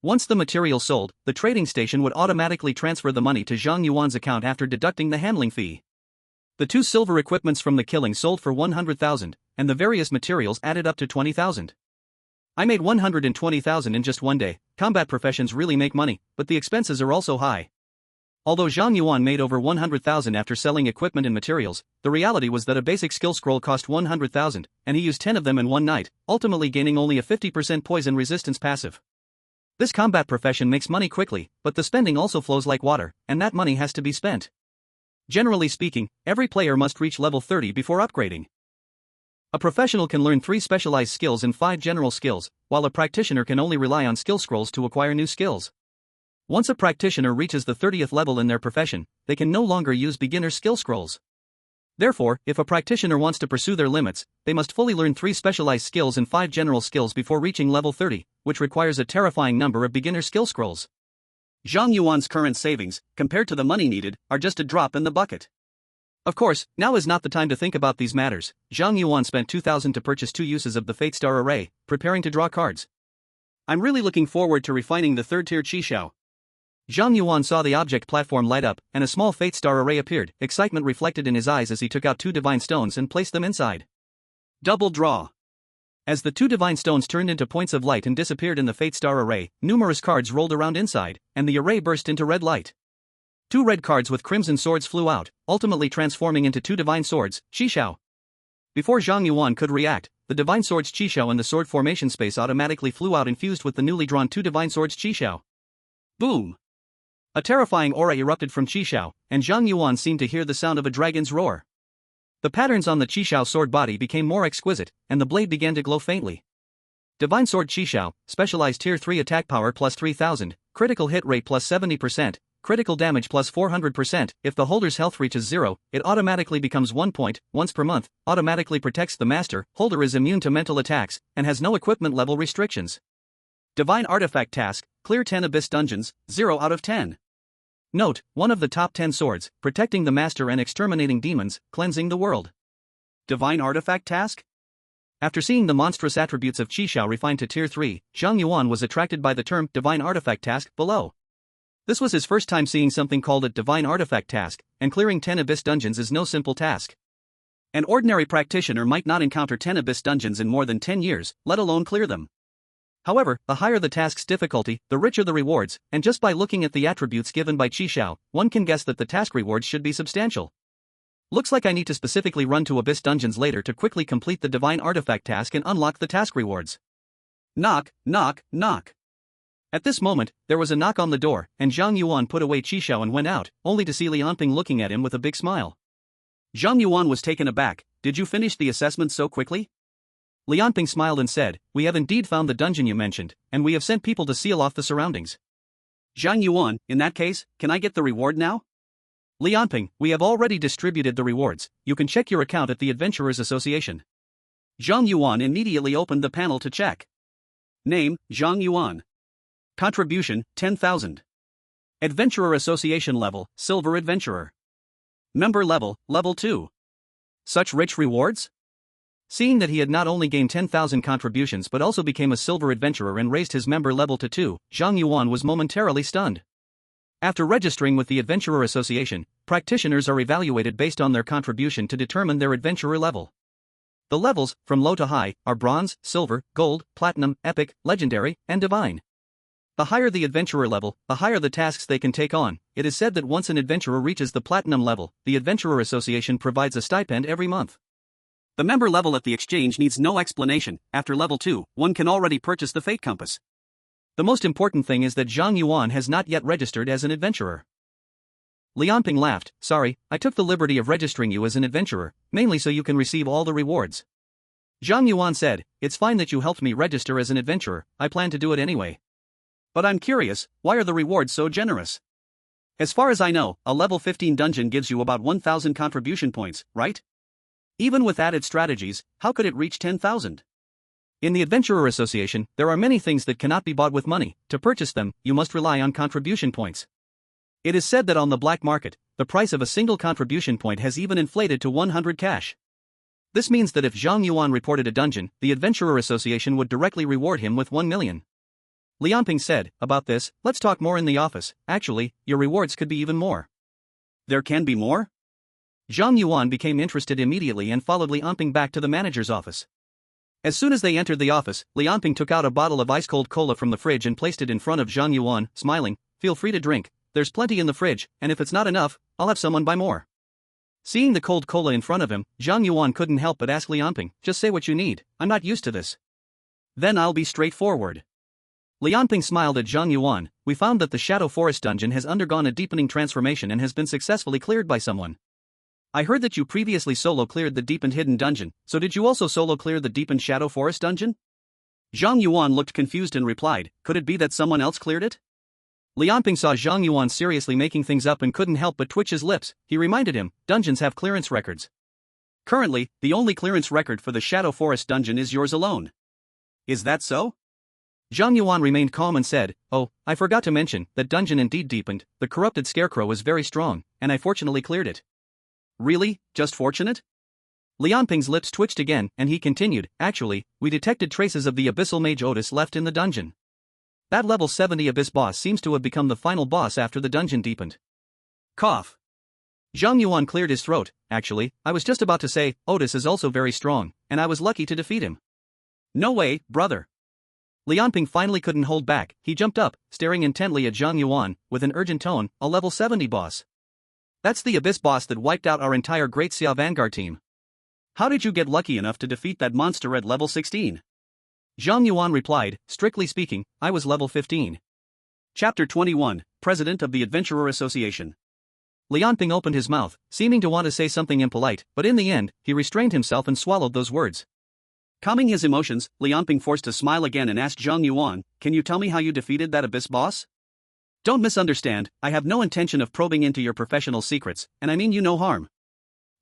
Once the materials sold, the trading station would automatically transfer the money to Zhang Yuan's account after deducting the handling fee. The 2 silver equipments from the killing sold for 100,000, and the various materials added up to 20,000. I made 120,000 in just one day. Combat professions really make money, but the expenses are also high. Although Zhang Yuan made over 100,000 after selling equipment and materials, the reality was that a basic skill scroll cost 100,000, and he used 10 of them in one night, ultimately gaining only a 50% poison resistance passive. This combat profession makes money quickly, but the spending also flows like water, and that money has to be spent. Generally speaking, every player must reach level 30 before upgrading. A professional can learn 3 specialized skills and 5 general skills, while a practitioner can only rely on skill scrolls to acquire new skills. Once a practitioner reaches the 30th level in their profession, they can no longer use beginner skill scrolls. Therefore, if a practitioner wants to pursue their limits, they must fully learn 3 specialized skills and 5 general skills before reaching level 30, which requires a terrifying number of beginner skill scrolls. Zhang Yuan's current savings, compared to the money needed, are just a drop in the bucket. Of course, now is not the time to think about these matters. Zhang Yuan spent 2,000 to purchase 2 uses of the Fate Star Array, preparing to draw cards. I'm really looking forward to refining the 3rd tier Qishao. Zhang Yuan saw the object platform light up, and a small Fate Star Array appeared, excitement reflected in his eyes as he took out 2 divine stones and placed them inside. Double draw. As the 2 divine stones turned into points of light and disappeared in the Fate Star Array, numerous cards rolled around inside, and the array burst into red light. 2 red cards with crimson swords flew out, ultimately transforming into 2 divine swords, Qishao. Before Zhang Yuan could react, the divine swords Qishao and the sword formation space automatically flew out and fused with the newly drawn 2 divine swords Qishao. Boom! A terrifying aura erupted from Qishao, and Zhang Yuan seemed to hear the sound of a dragon's roar. The patterns on the Qishao sword body became more exquisite, and the blade began to glow faintly. Divine sword Qishao, specialized tier 3 attack power plus 3000, critical hit rate plus 70%, critical damage plus 400%. If the holder's health reaches 0, it automatically becomes 1 point, once per month, automatically protects the master. Holder is immune to mental attacks, and has no equipment level restrictions. Divine Artifact Task, clear 10 Abyss dungeons, 0 out of 10. Note, one of the top 10 swords, protecting the master and exterminating demons, cleansing the world. Divine Artifact Task? After seeing the monstrous attributes of Xiao refined to Tier 3, Zhang Yuan was attracted by the term Divine Artifact Task below. This was his first time seeing something called a Divine Artifact Task, and clearing 10 Abyss dungeons is no simple task. An ordinary practitioner might not encounter 10 Abyss dungeons in more than 10 years, let alone clear them. However, the higher the task's difficulty, the richer the rewards, and just by looking at the attributes given by Xiao, one can guess that the task rewards should be substantial. Looks like I need to specifically run to Abyss dungeons later to quickly complete the Divine Artifact task and unlock the task rewards. Knock, knock, knock. At this moment, there was a knock on the door, and Zhang Yuan put away Xiao and went out, only to see Lianping looking at him with a big smile. Zhang Yuan was taken aback. Did you finish the assessment so quickly? Lianping smiled and said, we have indeed found the dungeon you mentioned, and we have sent people to seal off the surroundings. Zhang Yuan, in that case, can I get the reward now? Lianping, we have already distributed the rewards, you can check your account at the Adventurers Association. Zhang Yuan immediately opened the panel to check. Name, Zhang Yuan. Contribution, 10,000. Adventurer Association level, Silver Adventurer. Member level, level 2. Such rich rewards? Seeing that he had not only gained 10,000 contributions but also became a Silver Adventurer and raised his member level to 2, Zhang Yuan was momentarily stunned. After registering with the Adventurer Association, practitioners are evaluated based on their contribution to determine their adventurer level. The levels, from low to high, are bronze, silver, gold, platinum, epic, legendary, and divine. The higher the adventurer level, the higher the tasks they can take on. It is said that once an adventurer reaches the platinum level, the Adventurer Association provides a stipend every month. The member level at the exchange needs no explanation. After level 2, one can already purchase the Fate Compass. The most important thing is that Zhang Yuan has not yet registered as an adventurer. Lianping laughed, sorry, I took the liberty of registering you as an adventurer, mainly so you can receive all the rewards. Zhang Yuan said, it's fine that you helped me register as an adventurer, I plan to do it anyway. But I'm curious, why are the rewards so generous? As far as I know, a level 15 dungeon gives you about 1,000 contribution points, right? Even with added strategies, how could it reach 10,000? In the Adventurer Association, there are many things that cannot be bought with money. To purchase them, you must rely on contribution points. It is said that on the black market, the price of a single contribution point has even inflated to 100 cash. This means that if Zhang Yuan reported a dungeon, the Adventurer Association would directly reward him with 1 million. Lianping said, about this, let's talk more in the office. Actually, your rewards could be even more. There can be more? Zhang Yuan became interested immediately and followed Lianping back to the manager's office. As soon as they entered the office, Lianping took out a bottle of ice-cold cola from the fridge and placed it in front of Zhang Yuan, smiling, feel free to drink, there's plenty in the fridge, and if it's not enough, I'll have someone buy more. Seeing the cold cola in front of him, Zhang Yuan couldn't help but ask Lianping, just say what you need, I'm not used to this. Then I'll be straightforward. Lianping smiled at Zhang Yuan, we found that the Shadow Forest dungeon has undergone a deepening transformation and has been successfully cleared by someone. I heard that you previously solo cleared the deepened hidden dungeon, so did you also solo clear the deepened Shadow Forest dungeon? Zhang Yuan looked confused and replied, could it be that someone else cleared it? Lianping saw Zhang Yuan seriously making things up and couldn't help but twitch his lips. He reminded him, dungeons have clearance records. Currently, the only clearance record for the Shadow Forest dungeon is yours alone. Is that so? Zhang Yuan remained calm and said, oh, I forgot to mention, that dungeon indeed deepened, the corrupted scarecrow is very strong, and I fortunately cleared it. Really, just fortunate? Lianping's lips twitched again, and he continued, actually, we detected traces of the Abyssal Mage Otis left in the dungeon. That level 70 Abyss boss seems to have become the final boss after the dungeon deepened. Cough. Zhang Yuan cleared his throat, actually, I was just about to say, Otis is also very strong, and I was lucky to defeat him. No way, brother. Lianping finally couldn't hold back, he jumped up, staring intently at Zhang Yuan, with an urgent tone, a level 70 boss. That's the Abyss boss that wiped out our entire Great Xia Vanguard team. How did you get lucky enough to defeat that monster at level 16? Zhang Yuan replied, strictly speaking, I was level 15. Chapter 21, President of the Adventurer Association. Lianping opened his mouth, seeming to want to say something impolite, but in the end, he restrained himself and swallowed those words. Calming his emotions, Lianping forced a smile again and asked Zhang Yuan, can you tell me how you defeated that Abyss boss? Don't misunderstand, I have no intention of probing into your professional secrets, and I mean you no harm.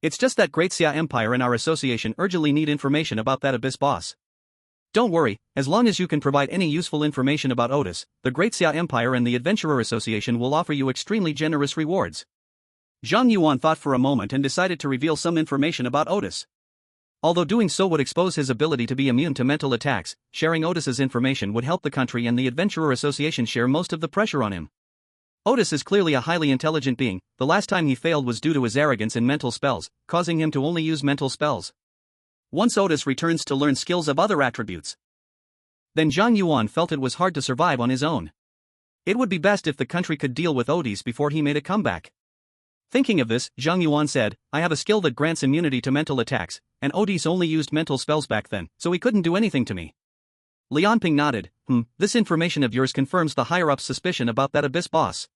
It's just that great Xue'er Empire and our association urgently need information about that Abyss boss. Don't worry, as long as you can provide any useful information about Otis, the great Xue'er Empire and the Adventurer Association will offer you extremely generous rewards. Zhang Yuan thought for a moment and decided to reveal some information about Otis. Although doing so would expose his ability to be immune to mental attacks, sharing Otis's information would help the country and the Adventurer Association share most of the pressure on him. Otis is clearly a highly intelligent being. The last time he failed was due to his arrogance in mental spells, causing him to only use mental spells. Once Otis returns to learn skills of other attributes, then Zhang Yuan felt it was hard to survive on his own. It would be best if the country could deal with Otis before he made a comeback. Thinking of this, Zhang Yuan said, I have a skill that grants immunity to mental attacks, and Otis only used mental spells back then, so he couldn't do anything to me. Lianping nodded, this information of yours confirms the higher-up's suspicion about that Abyss boss.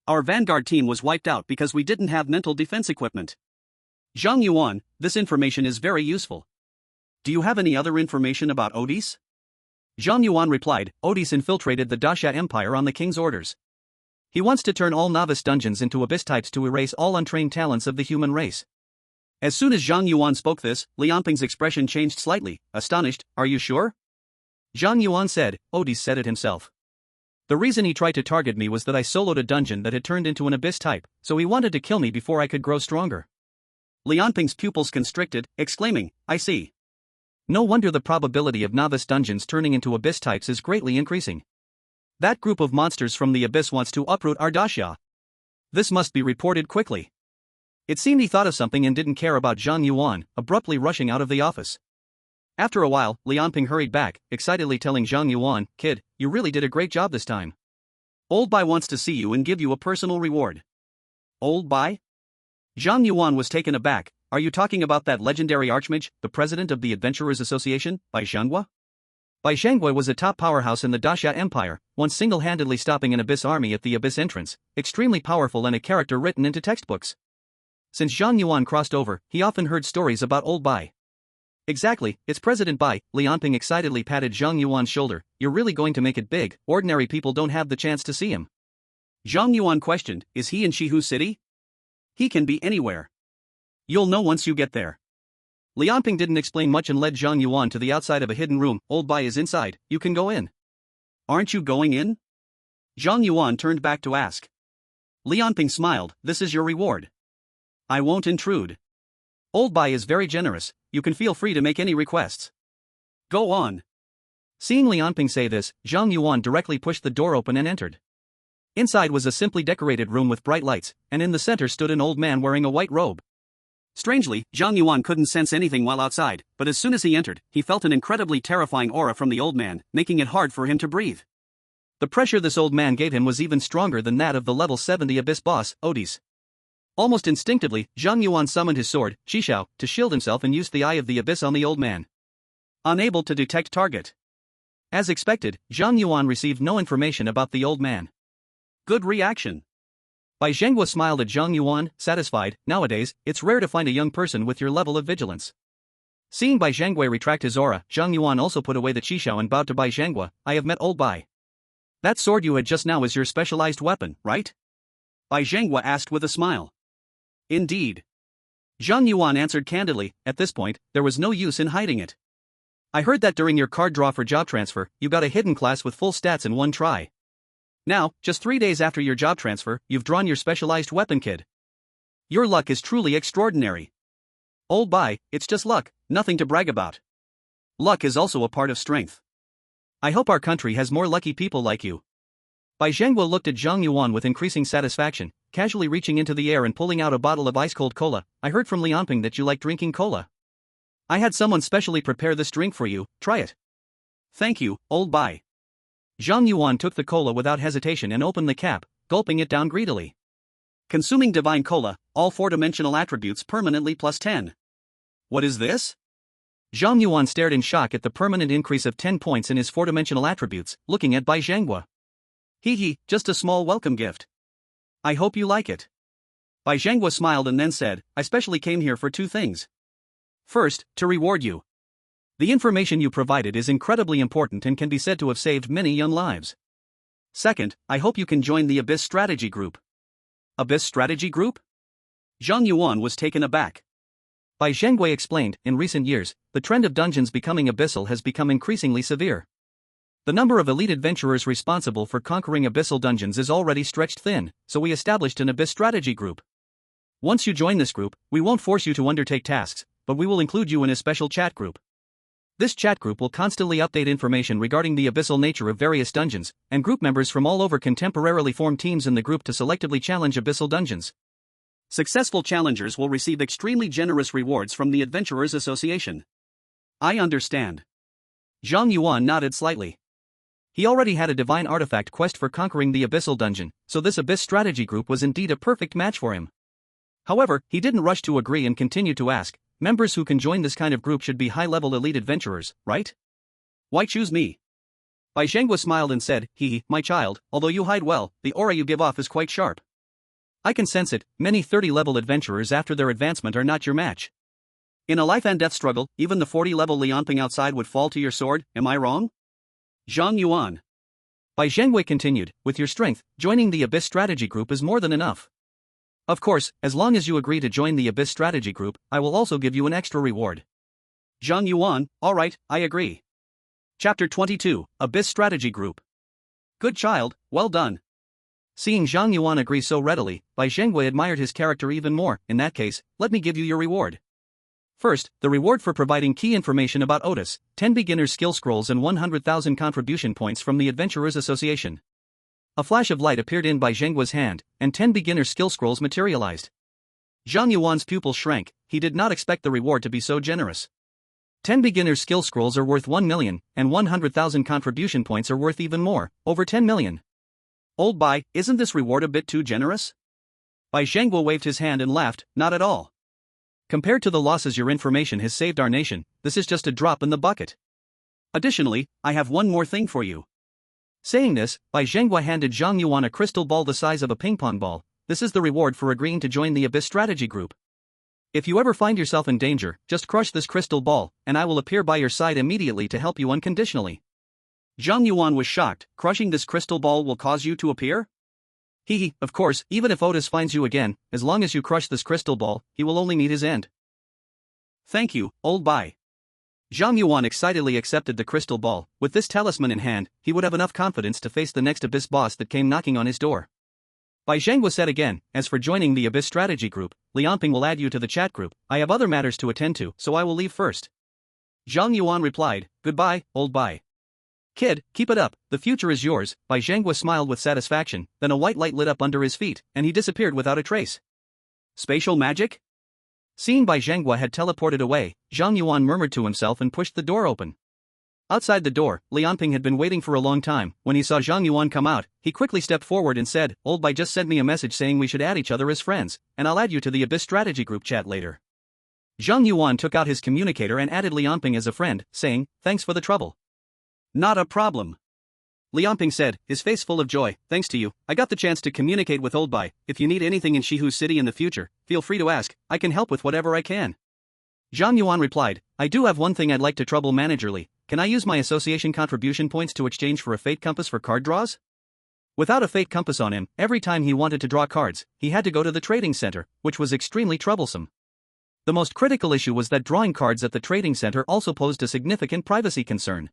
Our Vanguard team was wiped out because we didn't have mental defense equipment. Zhang Yuan, this information is very useful. Do you have any other information about Otis? Zhang Yuan replied, Otis infiltrated the Xue'er Empire on the king's orders. He wants to turn all novice dungeons into Abyss types to erase all untrained talents of the human race. As soon as Zhang Yuan spoke this, Lianping's expression changed slightly, astonished, are you sure? Zhang Yuan said, Otis said it himself. The reason he tried to target me was that I soloed a dungeon that had turned into an Abyss type, so he wanted to kill me before I could grow stronger. Lianping's pupils constricted, exclaiming, I see. No wonder the probability of novice dungeons turning into Abyss types is greatly increasing. That group of monsters from the Abyss wants to uproot our Xue'er. This must be reported quickly. It seemed he thought of something and didn't care about Zhang Yuan, abruptly rushing out of the office. After a while, Lianping hurried back, excitedly telling Zhang Yuan, kid, you really did a great job this time. Old Bai wants to see you and give you a personal reward. Old Bai? Zhang Yuan was taken aback. Are you talking about that legendary archmage, the president of the Adventurers Association, Bai Zhanggui? Bai Zhanggui was a top powerhouse in the Xue'er Empire, once single-handedly stopping an Abyss army at the Abyss entrance, extremely powerful and a character written into textbooks. Since Zhang Yuan crossed over, he often heard stories about old Bai. Exactly, it's President Bai. Lianping excitedly patted Zhang Yuan's shoulder. You're really going to make it big, ordinary people don't have the chance to see him. Zhang Yuan questioned, is he in Shihu City? He can be anywhere. You'll know once you get there. Lianping didn't explain much and led Zhang Yuan to the outside of a hidden room. Old Bai is inside, you can go in. Aren't you going in? Zhang Yuan turned back to ask. Lianping smiled, this is your reward. I won't intrude. Old Bai is very generous, you can feel free to make any requests. Go on. Seeing Lianping say this, Zhang Yuan directly pushed the door open and entered. Inside was a simply decorated room with bright lights, and in the center stood an old man wearing a white robe. Strangely, Zhang Yuan couldn't sense anything while outside, but as soon as he entered, he felt an incredibly terrifying aura from the old man, making it hard for him to breathe. The pressure this old man gave him was even stronger than that of the level 70 Abyss boss, Otis. Almost instinctively, Zhang Yuan summoned his sword, Qishao, to shield himself and used the Eye of the Abyss on the old man. Unable to detect target. As expected, Zhang Yuan received no information about the old man. Good reaction. Bai Zhanggui smiled at Zhang Yuan, satisfied. Nowadays, it's rare to find a young person with your level of vigilance. Seeing Bai Zhanggui retract his aura, Zhang Yuan also put away the Qishao and bowed to Bai Zhanggui. I have met old Bai. That sword you had just now is your specialized weapon, right? Bai Zhanggui asked with a smile. Indeed. Zhang Yuan answered candidly. At this point, there was no use in hiding it. I heard that during your card draw for job transfer, you got a hidden class with full stats in one try. Now, just 3 days after your job transfer, you've drawn your specialized weapon, kid. Your luck is truly extraordinary. Old Bai, it's just luck, nothing to brag about. Luck is also a part of strength. I hope our country has more lucky people like you. Bai Zhanggui looked at Zhang Yuan with increasing satisfaction, casually reaching into the air and pulling out a bottle of ice-cold cola. I heard from Lianping that you like drinking cola. I had someone specially prepare this drink for you, try it. Thank you, old Bai. Zhang Yuan took the cola without hesitation and opened the cap, gulping it down greedily. Consuming divine cola, all 4-dimensional attributes permanently plus 10. What is this? Zhang Yuan stared in shock at the permanent increase of 10 points in his 4-dimensional attributes, looking at Bai Zhanggui. Hee, just a small welcome gift. I hope you like it. Bai Zhanggui smiled and then said, I specially came here for 2 things. First, to reward you. The information you provided is incredibly important and can be said to have saved many young lives. Second, I hope you can join the Abyss Strategy Group. Abyss Strategy Group? Zhang Yuan was taken aback. Bai Zhengwei explained, in recent years, the trend of dungeons becoming abyssal has become increasingly severe. The number of elite adventurers responsible for conquering abyssal dungeons is already stretched thin, so we established an Abyss Strategy Group. Once you join this group, we won't force you to undertake tasks, but we will include you in a special chat group. This chat group will constantly update information regarding the abyssal nature of various dungeons, and group members from all over can temporarily form teams in the group to selectively challenge abyssal dungeons. Successful challengers will receive extremely generous rewards from the Adventurers Association. I understand. Zhang Yuan nodded slightly. He already had a divine artifact quest for conquering the abyssal dungeon, so this Abyss Strategy Group was indeed a perfect match for him. However, he didn't rush to agree and continued to ask, members who can join this kind of group should be high-level elite adventurers, right? Why choose me? Bai Zhengwa smiled and said, my child, although you hide well, the aura you give off is quite sharp. I can sense it, many 30-level adventurers after their advancement are not your match. In a life-and-death struggle, even the 40-level Lianping outside would fall to your sword, am I wrong? Zhang Yuan. Bai Zhengwei continued, with your strength, joining the Abyss Strategy Group is more than enough. Of course, as long as you agree to join the Abyss Strategy Group, I will also give you an extra reward. Zhang Yuan, alright, I agree. Chapter 22, Abyss Strategy Group. Good child, well done. Seeing Zhang Yuan agree so readily, Bai Zhengwei admired his character even more. In that case, let me give you your reward. First, the reward for providing key information about Otis, 10 beginner's skill scrolls and 100,000 contribution points from the Adventurers Association. A flash of light appeared in Bai Zhengwei's hand, and 10 beginner's skill scrolls materialized. Zhang Yuan's pupils shrank, he did not expect the reward to be so generous. 10 beginner's skill scrolls are worth 1 million, and 100,000 contribution points are worth even more, over 10 million. Old Bai, isn't this reward a bit too generous? Bai Zhengwei waved his hand and laughed, not at all. Compared to the losses your information has saved our nation, this is just a drop in the bucket. Additionally, I have one more thing for you. Saying this, Bai Zhengwei handed Zhang Yuan a crystal ball the size of a ping-pong ball. This is the reward for agreeing to join the Abyss Strategy Group. If you ever find yourself in danger, just crush this crystal ball, and I will appear by your side immediately to help you unconditionally. Zhang Yuan was shocked, crushing this crystal ball will cause you to appear? Of course, even if Otis finds you again, as long as you crush this crystal ball, he will only meet his end. Thank you, old Bai. Zhang Yuan excitedly accepted the crystal ball. With this talisman in hand, he would have enough confidence to face the next Abyss boss that came knocking on his door. Bai Zhengwei said again, as for joining the Abyss Strategy Group, Lianping will add you to the chat group. I have other matters to attend to, so I will leave first. Zhang Yuan replied, goodbye, old Bai. Kid, keep it up, the future is yours. Bai Zhengwei smiled with satisfaction, then a white light lit up under his feet, and he disappeared without a trace. Spatial magic? Seeing Bai Zhengwei had teleported away, Zhang Yuan murmured to himself and pushed the door open. Outside the door, Lianping had been waiting for a long time. When he saw Zhang Yuan come out, he quickly stepped forward and said, old Bai just sent me a message saying we should add each other as friends, and I'll add you to the Abyss Strategy Group chat later. Zhang Yuan took out his communicator and added Lianping as a friend, saying, thanks for the trouble. Not a problem. Lianping said, his face full of joy, thanks to you, I got the chance to communicate with old Bai. If you need anything in Shihu City in the future, feel free to ask, I can help with whatever I can. Zhang Yuan replied, I do have one thing I'd like to trouble managerly. Can I use my association contribution points to exchange for a fate compass for card draws? Without a fate compass on him, every time he wanted to draw cards, he had to go to the trading center, which was extremely troublesome. The most critical issue was that drawing cards at the trading center also posed a significant privacy concern.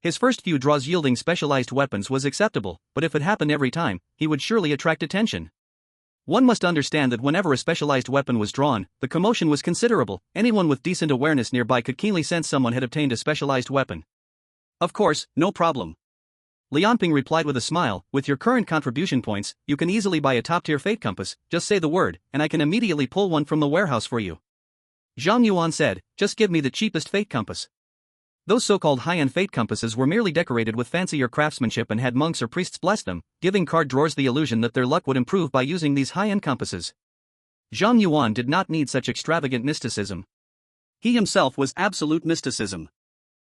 His first few draws yielding specialized weapons was acceptable, but if it happened every time, he would surely attract attention. One must understand that whenever a specialized weapon was drawn, the commotion was considerable. Anyone with decent awareness nearby could keenly sense someone had obtained a specialized weapon. Of course, no problem. Lianping replied with a smile, with your current contribution points, you can easily buy a top-tier fate compass, just say the word, and I can immediately pull one from the warehouse for you. Zhang Yuan said, just give me the cheapest fate compass. Those so-called high-end fate compasses were merely decorated with fancier craftsmanship and had monks or priests bless them, giving card drawers the illusion that their luck would improve by using these high-end compasses. Zhang Yuan did not need such extravagant mysticism. He himself was absolute mysticism.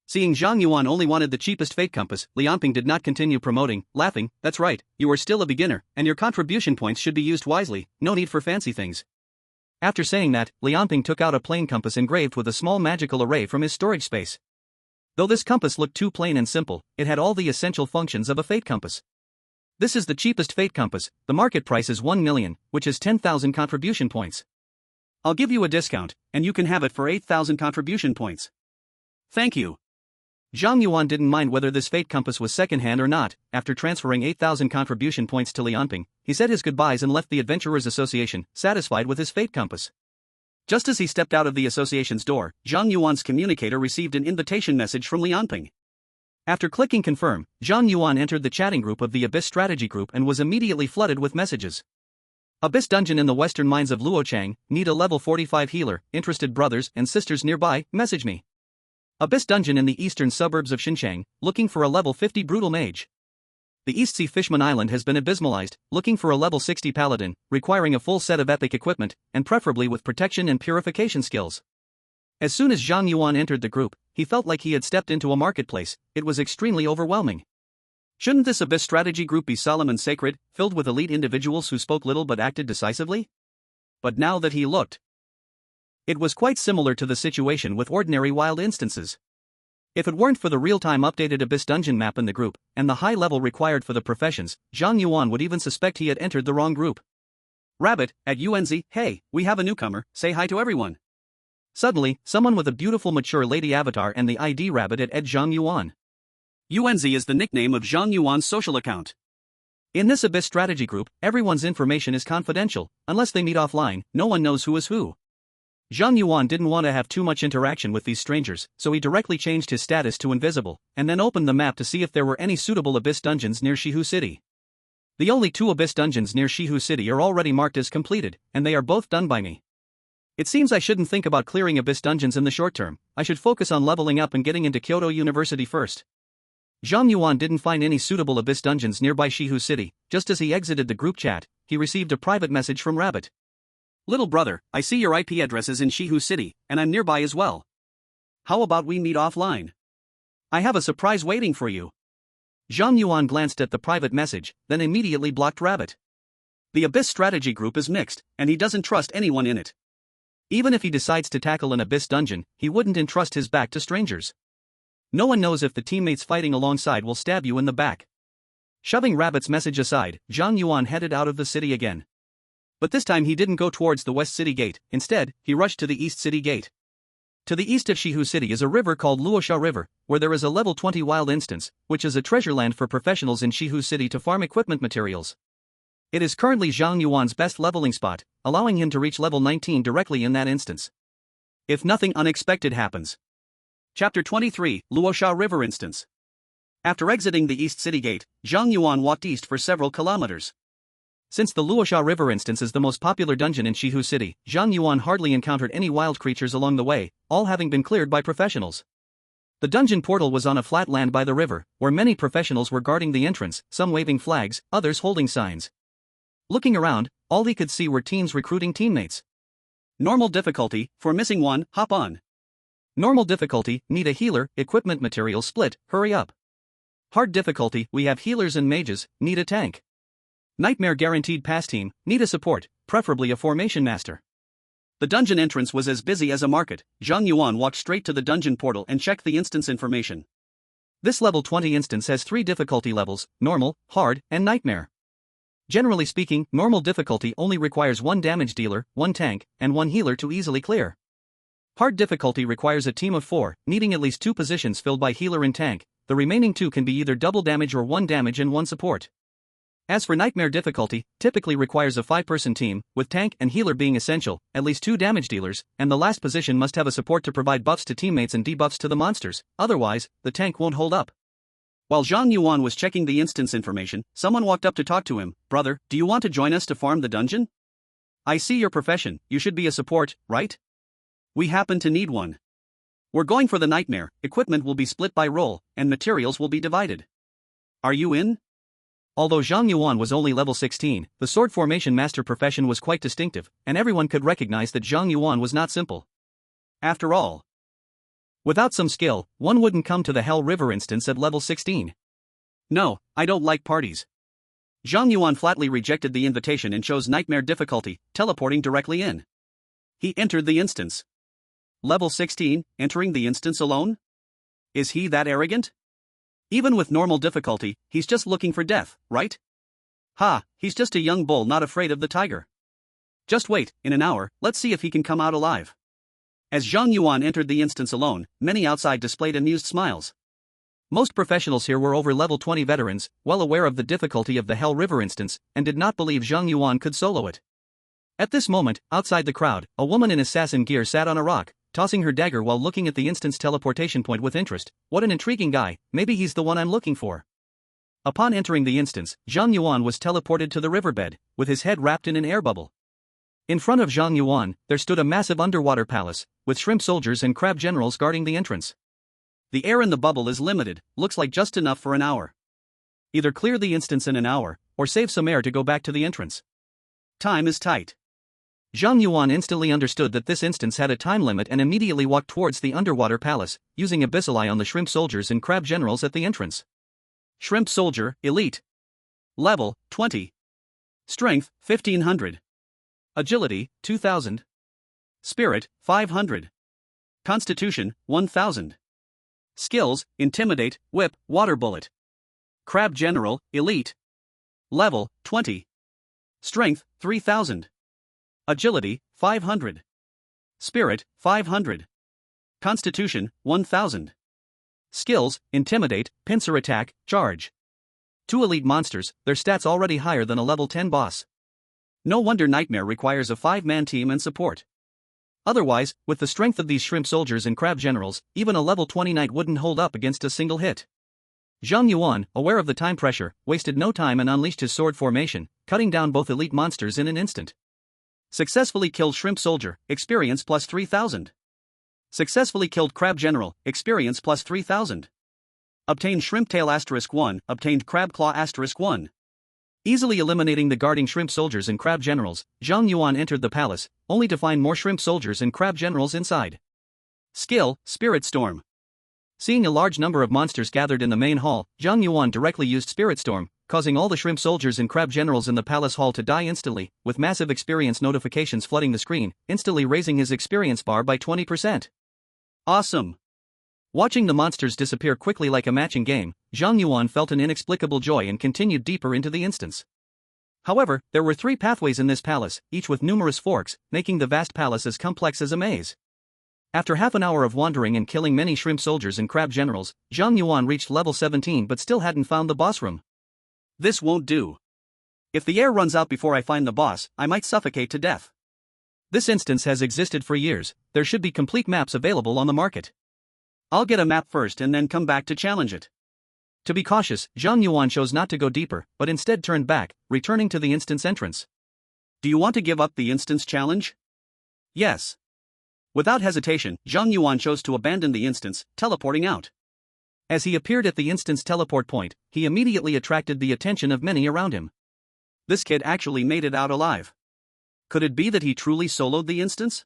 Seeing Zhang Yuan only wanted the cheapest fate compass, Lianping did not continue promoting, laughing, that's right, you are still a beginner, and your contribution points should be used wisely, no need for fancy things. After saying that, Lianping took out a plain compass engraved with a small magical array from his storage space. Though this compass looked too plain and simple, it had all the essential functions of a fate compass. This is the cheapest fate compass, the market price is 1 million, which is 10,000 contribution points. I'll give you a discount, and you can have it for 8,000 contribution points. Thank you. Zhang Yuan didn't mind whether this fate compass was second-hand or not. After transferring 8,000 contribution points to Lianping, he said his goodbyes and left the Adventurers Association, satisfied with his fate compass. Just as he stepped out of the association's door, Zhang Yuan's communicator received an invitation message from Lianping. After clicking confirm, Zhang Yuan entered the chatting group of the Abyss Strategy Group and was immediately flooded with messages. Abyss Dungeon in the western mines of Luochang, need a level 45 healer, interested brothers and sisters nearby, message me. Abyss Dungeon in the eastern suburbs of Xinjiang, looking for a level 50 brutal mage. The East Sea Fishman Island has been abyssmalized, looking for a level 60 paladin, requiring a full set of epic equipment, and preferably with protection and purification skills. As soon as Zhang Yuan entered the group, he felt like he had stepped into a marketplace. It was extremely overwhelming. Shouldn't this Abyss Strategy Group be solemn and sacred, filled with elite individuals who spoke little but acted decisively? But now that he looked, it was quite similar to the situation with ordinary wild instances. If it weren't for the real-time updated Abyss Dungeon map in the group, and the high level required for the professions, Zhang Yuan would even suspect he had entered the wrong group. Rabbit, at UNZ, hey, we have a newcomer, say hi to everyone. Suddenly, someone with a beautiful mature lady avatar and the ID Rabbit at Zhang Yuan. UNZ is the nickname of Zhang Yuan's social account. In this Abyss Strategy Group, everyone's information is confidential. Unless they meet offline, no one knows who is who. Zhang Yuan didn't want to have too much interaction with these strangers, so he directly changed his status to invisible, and then opened the map to see if there were any suitable Abyss dungeons near Shihu City. The only 2 Abyss dungeons near Shihu City are already marked as completed, and they are both done by me. It seems I shouldn't think about clearing Abyss dungeons in the short term. I should focus on leveling up and getting into Kyoto University first. Zhang Yuan didn't find any suitable Abyss dungeons nearby Shihu City. Just as he exited the group chat, he received a private message from Rabbit. Little brother, I see your IP address is in Shihu City, and I'm nearby as well. How about we meet offline? I have a surprise waiting for you. Zhang Yuan glanced at the private message, then immediately blocked Rabbit. The Abyss Strategy Group is mixed, and he doesn't trust anyone in it. Even if he decides to tackle an Abyss dungeon, he wouldn't entrust his back to strangers. No one knows if the teammates fighting alongside will stab you in the back. Shoving Rabbit's message aside, Zhang Yuan headed out of the city again. But this time he didn't go towards the West City Gate. Instead, he rushed to the East City Gate. To the east of Shihu City is a river called Luosha River, where there is a level 20 wild instance, which is a treasure land for professionals in Shihu City to farm equipment materials. It is currently Zhang Yuan's best leveling spot, allowing him to reach level 19 directly in that instance. If nothing unexpected happens. Chapter 23, Luosha River Instance. After exiting the East City Gate, Zhang Yuan walked east for several kilometers. Since the Luosha River instance is the most popular dungeon in Shihu City, Zhang Yuan hardly encountered any wild creatures along the way, all having been cleared by professionals. The dungeon portal was on a flat land by the river, where many professionals were guarding the entrance, some waving flags, others holding signs. Looking around, all he could see were teams recruiting teammates. Normal difficulty, for missing one, hop on. Normal difficulty, need a healer, equipment material split, hurry up. Hard difficulty, we have healers and mages, need a tank. Nightmare guaranteed pass team, need a support, preferably a formation master. The dungeon entrance was as busy as a market. Zhang Yuan walked straight to the dungeon portal and checked the instance information. This level 20 instance has 3 difficulty levels, normal, hard, and nightmare. Generally speaking, normal difficulty only requires 1 damage dealer, 1 tank, and 1 healer to easily clear. Hard difficulty requires a team of 4, needing at least 2 positions filled by healer and tank. The remaining 2 can be either double damage or 1 damage and 1 support. As for nightmare difficulty, typically requires a 5-person team, with tank and healer being essential, at least 2 damage dealers, and the last position must have a support to provide buffs to teammates and debuffs to the monsters, otherwise, the tank won't hold up. While Zhang Yuan was checking the instance information, someone walked up to talk to him. Brother, do you want to join us to farm the dungeon? I see your profession, you should be a support, right? We happen to need one. We're going for the nightmare, equipment will be split by role, and materials will be divided. Are you in? Although Zhang Yuan was only level 16, the sword formation master profession was quite distinctive, and everyone could recognize that Zhang Yuan was not simple. After all, without some skill, one wouldn't come to the Hell River instance at level 16. No, I don't like parties. Zhang Yuan flatly rejected the invitation and chose nightmare difficulty, teleporting directly in. He entered the instance. Level 16, entering the instance alone? Is he that arrogant? Even with normal difficulty, he's just looking for death, right? Ha, he's just a young bull not afraid of the tiger. Just wait, in an hour, let's see if he can come out alive. As Zhang Yuan entered the instance alone, many outside displayed amused smiles. Most professionals here were over level 20 veterans, well aware of the difficulty of the Hell River instance, and did not believe Zhang Yuan could solo it. At this moment, outside the crowd, a woman in assassin gear sat on a rock, tossing her dagger while looking at the instance teleportation point with interest. What an intriguing guy, maybe he's the one I'm looking for. Upon entering the instance, Zhang Yuan was teleported to the riverbed, with his head wrapped in an air bubble. In front of Zhang Yuan, there stood a massive underwater palace, with shrimp soldiers and crab generals guarding the entrance. The air in the bubble is limited, looks like just enough for an hour. Either clear the instance in an hour, or save some air to go back to the entrance. Time is tight. Zhang Yuan instantly understood that this instance had a time limit and immediately walked towards the underwater palace, using Abyssal on the shrimp soldiers and crab generals at the entrance. Shrimp Soldier, Elite. Level, 20. Strength, 1500. Agility, 2000. Spirit, 500. Constitution, 1000. Skills, Intimidate, Whip, Water Bullet. Crab General, Elite. Level, 20. Strength, 3000. Agility, 500. Spirit, 500. Constitution, 1000. Skills, Intimidate, Pincer Attack, Charge. 2 elite monsters, their stats already higher than a level 10 boss. No wonder Nightmare requires a 5-man team and support. Otherwise, with the strength of these shrimp soldiers and crab generals, even a level 20 knight wouldn't hold up against a single hit. Zhang Yuan, aware of the time pressure, wasted no time and unleashed his sword formation, cutting down both elite monsters in an instant. Successfully killed Shrimp Soldier, experience plus 3000. Successfully killed Crab General, experience plus 3000. Obtained Shrimp Tail *1, obtained Crab Claw *1. Easily eliminating the guarding shrimp soldiers and crab generals, Zhang Yuan entered the palace, only to find more shrimp soldiers and crab generals inside. Skill, Spirit Storm. Seeing a large number of monsters gathered in the main hall, Zhang Yuan directly used Spirit Storm, causing all the shrimp soldiers and crab generals in the palace hall to die instantly, with massive experience notifications flooding the screen, instantly raising his experience bar by 20%. Awesome! Watching the monsters disappear quickly like a matching game, Zhang Yuan felt an inexplicable joy and continued deeper into the instance. However, there were 3 pathways in this palace, each with numerous forks, making the vast palace as complex as a maze. After half an hour of wandering and killing many shrimp soldiers and crab generals, Zhang Yuan reached level 17 but still hadn't found the boss room. This won't do. If the air runs out before I find the boss, I might suffocate to death. This instance has existed for years, there should be complete maps available on the market. I'll get a map first and then come back to challenge it. To be cautious, Zhang Yuan chose not to go deeper, but instead turned back, returning to the instance entrance. Do you want to give up the instance challenge? Yes. Without hesitation, Zhang Yuan chose to abandon the instance, teleporting out. As he appeared at the instance teleport point, he immediately attracted the attention of many around him. This kid actually made it out alive. Could it be that he truly soloed the instance?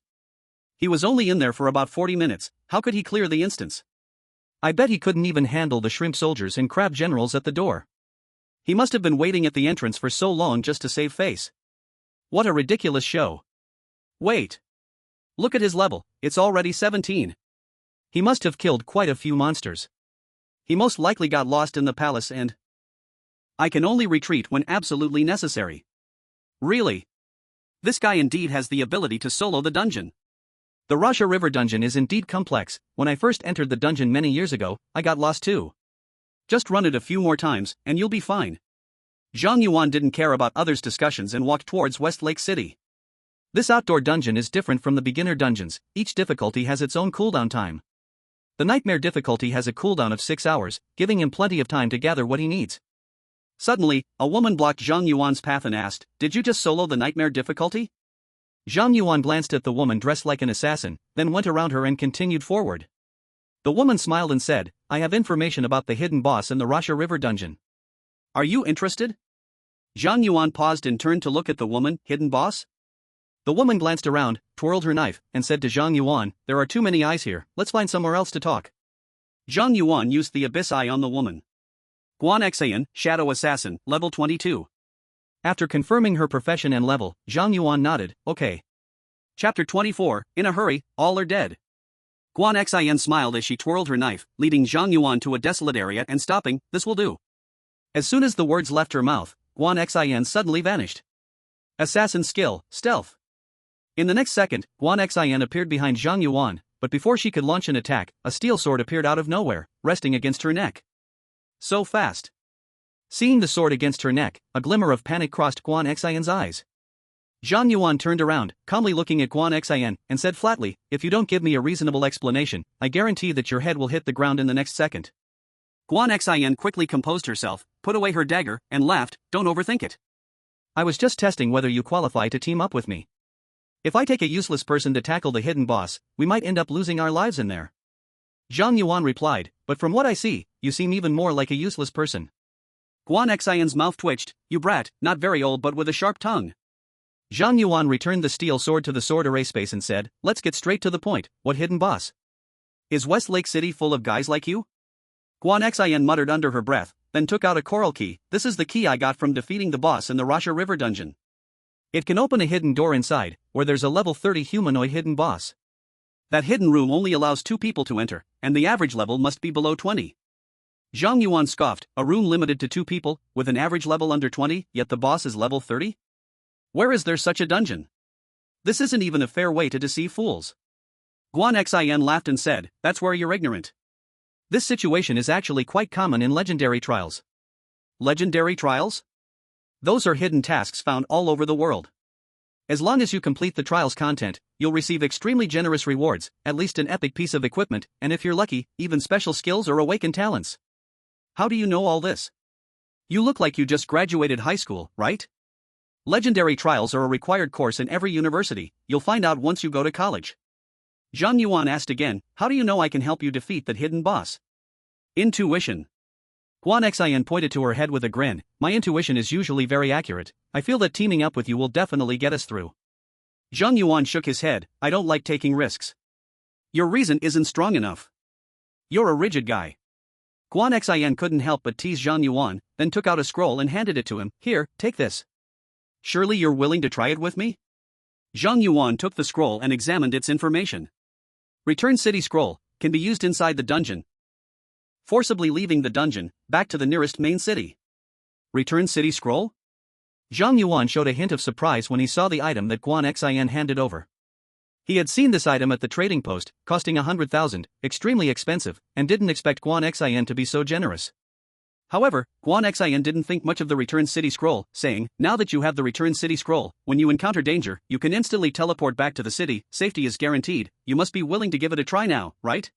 He was only in there for about 40 minutes, how could he clear the instance? I bet he couldn't even handle the shrimp soldiers and crab generals at the door. He must have been waiting at the entrance for so long just to save face. What a ridiculous show. Wait. Look at his level, it's already 17. He must have killed quite a few monsters. He most likely got lost in the palace and... I can only retreat when absolutely necessary. Really? This guy indeed has the ability to solo the dungeon. The Xue'er River dungeon is indeed complex. When I first entered the dungeon many years ago, I got lost too. Just run it a few more times, and you'll be fine. Zhang Yuan didn't care about others' discussions and walked towards West Lake City. This outdoor dungeon is different from the beginner dungeons, each difficulty has its own cooldown time. The Nightmare difficulty has a cooldown of 6 hours, giving him plenty of time to gather what he needs. Suddenly, a woman blocked Zhang Yuan's path and asked, "Did you just solo the Nightmare difficulty?" Zhang Yuan glanced at the woman dressed like an assassin, then went around her and continued forward. The woman smiled and said, "I have information about the hidden boss in the Xue'er River dungeon. Are you interested?" Zhang Yuan paused and turned to look at the woman, hidden boss? The woman glanced around, twirled her knife, and said to Zhang Yuan, "There are too many eyes here, let's find somewhere else to talk." Zhang Yuan used the Abyss Eye on the woman. Guan Xian, Shadow Assassin, level 22. After confirming her profession and level, Zhang Yuan nodded, "Okay." Chapter 24, In a Hurry, All Are Dead. Guan Xian smiled as she twirled her knife, leading Zhang Yuan to a desolate area and stopping, "This will do." As soon as the words left her mouth, Guan Xin suddenly vanished. Assassin skill, stealth. In the next second, Guan Xin appeared behind Zhang Yuan, but before she could launch an attack, a steel sword appeared out of nowhere, resting against her neck. So fast. Seeing the sword against her neck, a glimmer of panic crossed Guan Xin's eyes. Zhang Yuan turned around, calmly looking at Guan Xin, and said flatly, "If you don't give me a reasonable explanation, I guarantee that your head will hit the ground in the next second." Guan Xin quickly composed herself, put away her dagger, and laughed, "Don't overthink it. I was just testing whether you qualify to team up with me. If I take a useless person to tackle the hidden boss, we might end up losing our lives in there." Zhang Yuan replied, "But from what I see, you seem even more like a useless person." Guan Xin's mouth twitched, "You brat, not very old but with a sharp tongue." Zhang Yuan returned the steel sword to the sword array space and said, "Let's get straight to the point, what hidden boss? Is Westlake City full of guys like you?" Guan Xin muttered under her breath, then took out a coral key. "This is the key I got from defeating the boss in the Rasha River dungeon. It can open a hidden door inside, where there's a level 30 humanoid hidden boss. That hidden room only allows 2 people to enter, and the average level must be below 20. Zhang Yuan scoffed, "A room limited to 2 people, with an average level under 20, yet the boss is level 30? Where is there such a dungeon? This isn't even a fair way to deceive fools." Guan Xin laughed and said, "That's where you're ignorant. This situation is actually quite common in legendary trials." Legendary trials? Those are hidden tasks found all over the world. As long as you complete the trial's content, you'll receive extremely generous rewards, at least an epic piece of equipment, and if you're lucky, even special skills or awakened talents. How do you know all this? You look like you just graduated high school, right? Legendary trials are a required course in every university, you'll find out once you go to college. Zhang Yuan asked again, "How do you know I can help you defeat that hidden boss?" Intuition. Guan Xin pointed to her head with a grin, "My intuition is usually very accurate. I feel that teaming up with you will definitely get us through." Zhang Yuan shook his head, "I don't like taking risks. Your reason isn't strong enough. You're a rigid guy." Guan Xin couldn't help but tease Zhang Yuan, then took out a scroll and handed it to him. "Here, take this. Surely you're willing to try it with me?" Zhang Yuan took the scroll and examined its information. Return City Scroll, can be used inside the dungeon. Forcibly leaving the dungeon, back to the nearest main city. Return City Scroll? Zhang Yuan showed a hint of surprise when he saw the item that Guan Xin handed over. He had seen this item at the trading post, costing 100,000, extremely expensive, and didn't expect Guan Xin to be so generous. However, Guan Xin didn't think much of the Return City Scroll, saying, "Now that you have the Return City Scroll, when you encounter danger, you can instantly teleport back to the city, safety is guaranteed, you must be willing to give it a try now, right?"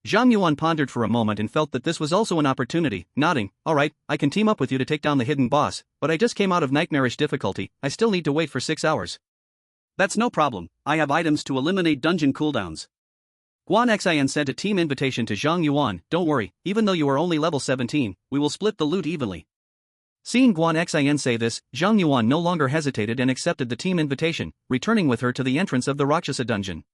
Zhang Yuan pondered for a moment and felt that this was also an opportunity, nodding, "Alright, I can team up with you to take down the hidden boss, but I just came out of nightmarish difficulty, I still need to wait for 6 hours. That's no problem, I have items to eliminate dungeon cooldowns." Guan Xin sent a team invitation to Zhang Yuan, "Don't worry, even though you are only level 17, we will split the loot evenly." Seeing Guan Xin say this, Zhang Yuan no longer hesitated and accepted the team invitation, returning with her to the entrance of the Rakshasa dungeon.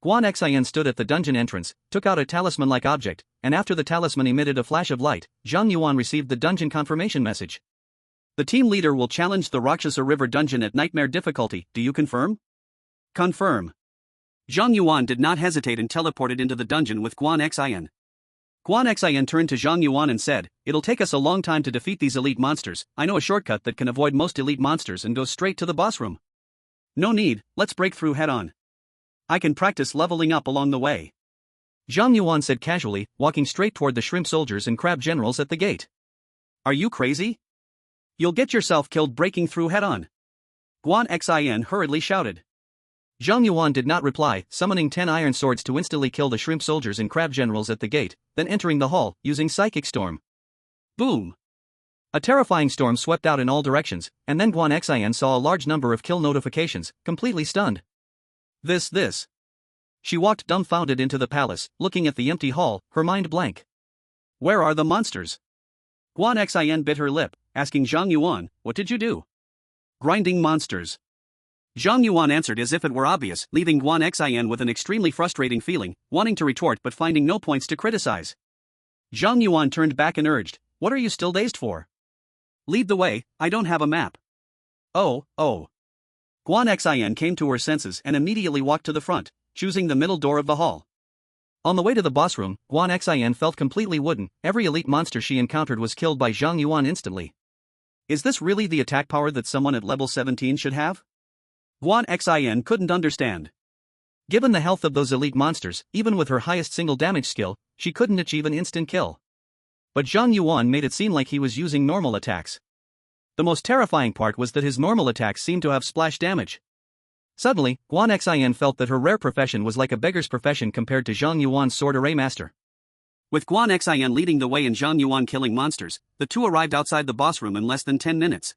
Guan Xin stood at the dungeon entrance, took out a talisman-like object, and after the talisman emitted a flash of light, Zhang Yuan received the dungeon confirmation message. "The team leader will challenge the Rakshasa River dungeon at nightmare difficulty, do you confirm?" "Confirm." Zhang Yuan did not hesitate and teleported into the dungeon with Guan Xin. Guan Xin turned to Zhang Yuan and said, "It'll take us a long time to defeat these elite monsters, I know a shortcut that can avoid most elite monsters and go straight to the boss room." "No need, let's break through head-on. I can practice leveling up along the way." Zhang Yuan said casually, walking straight toward the shrimp soldiers and crab generals at the gate. "Are you crazy? You'll get yourself killed breaking through head-on." Guan Xin hurriedly shouted. Zhang Yuan did not reply, summoning 10 iron swords to instantly kill the shrimp soldiers and crab generals at the gate, then entering the hall, using Psychic Storm. Boom! A terrifying storm swept out in all directions, and then Guan Xin saw a large number of kill notifications, completely stunned. This. She walked dumbfounded into the palace, looking at the empty hall, her mind blank. Where are the monsters? Guan Xin bit her lip, asking Zhang Yuan, "What did you do?" "Grinding monsters." Zhang Yuan answered as if it were obvious, leaving Guan Xin with an extremely frustrating feeling, wanting to retort but finding no points to criticize. Zhang Yuan turned back and urged, "What are you still dazed for? Lead the way, I don't have a map." Oh. Guan Xin came to her senses and immediately walked to the front, choosing the middle door of the hall. On the way to the boss room, Guan Xin felt completely wooden, every elite monster she encountered was killed by Zhang Yuan instantly. Is this really the attack power that someone at level 17 should have? Guan Xin couldn't understand. Given the health of those elite monsters, even with her highest single damage skill, she couldn't achieve an instant kill. But Zhang Yuan made it seem like he was using normal attacks. The most terrifying part was that his normal attacks seemed to have splash damage. Suddenly, Guan Xin felt that her rare profession was like a beggar's profession compared to Zhang Yuan's sword array master. With Guan Xin leading the way and Zhang Yuan killing monsters, the two arrived outside the boss room in less than 10 minutes.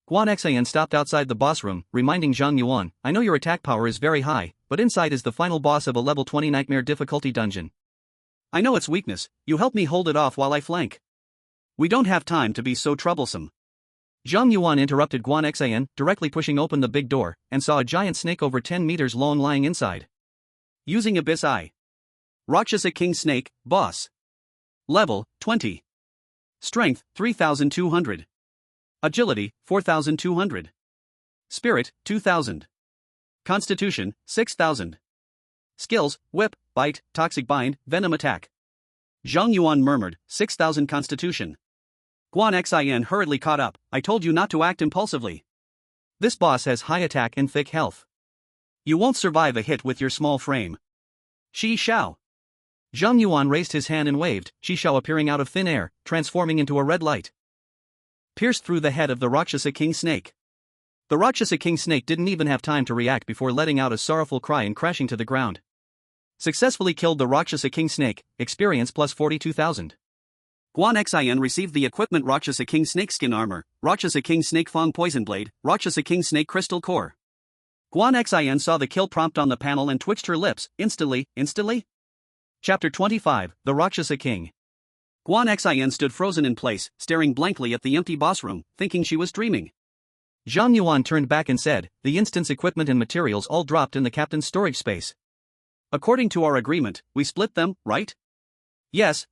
Guan Xin stopped outside the boss room, reminding Zhang Yuan, "I know your attack power is very high, but inside is the final boss of a level 20 nightmare difficulty dungeon. I know its weakness, you help me hold it off while I flank. We don't have time to be so troublesome." Zhang Yuan interrupted Guan Xin, directly pushing open the big door, and saw a giant snake over 10 meters long lying inside. Using Abyssal. Rakshasa King Snake, Boss. Level, 20. Strength, 3,200. Agility, 4,200. Spirit, 2,000. Constitution, 6,000. Skills, Whip, Bite, Toxic Bind, Venom Attack. Zhang Yuan murmured, 6,000 Constitution. Guan Xin hurriedly caught up, "I told you not to act impulsively. This boss has high attack and thick health. You won't survive a hit with your small frame." Shi Shao. Zhang Yuan raised his hand and waved, Shi Shao appearing out of thin air, transforming into a red light. Pierced through the head of the Rakshasa King Snake. The Rakshasa King Snake didn't even have time to react before letting out a sorrowful cry and crashing to the ground. Successfully killed the Rakshasa King Snake, experience plus 42,000. Guan Xin received the equipment Rakshasa King Snake Skin Armor, Rakshasa King Snake Fang Poison Blade, Rakshasa King Snake Crystal Core. Guan Xin saw the kill prompt on the panel and twitched her lips, instantly. Chapter 25, The Rakshasa King. Guan Xin stood frozen in place, staring blankly at the empty boss room, thinking she was dreaming. Zhang Yuan turned back and said, "The instance equipment and materials all dropped in the captain's storage space. According to our agreement, we split them, right?" Yes.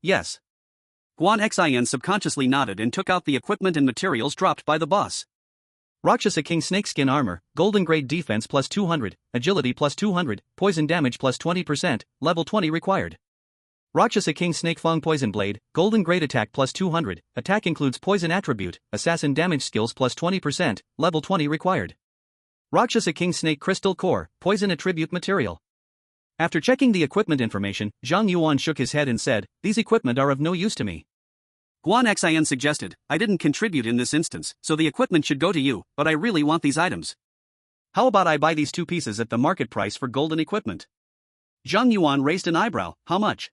Guan Xin subconsciously nodded and took out the equipment and materials dropped by the boss. Rakshasa King Snakeskin Armor, Golden Grade Defense plus 200, Agility plus 200, Poison Damage plus 20%, Level 20 required. Rakshasa King Snake Fang Poison Blade, Golden Grade Attack plus 200, Attack includes Poison Attribute, Assassin Damage Skills plus 20%, Level 20 required. Rakshasa King Snake Crystal Core, Poison Attribute Material. After checking the equipment information, Zhang Yuan shook his head and said, "These equipment are of no use to me." Guan Xin suggested, "I didn't contribute in this instance, so the equipment should go to you, but I really want these items. How about I buy these two pieces at the market price for golden equipment?" Zhang Yuan raised an eyebrow, "How much?"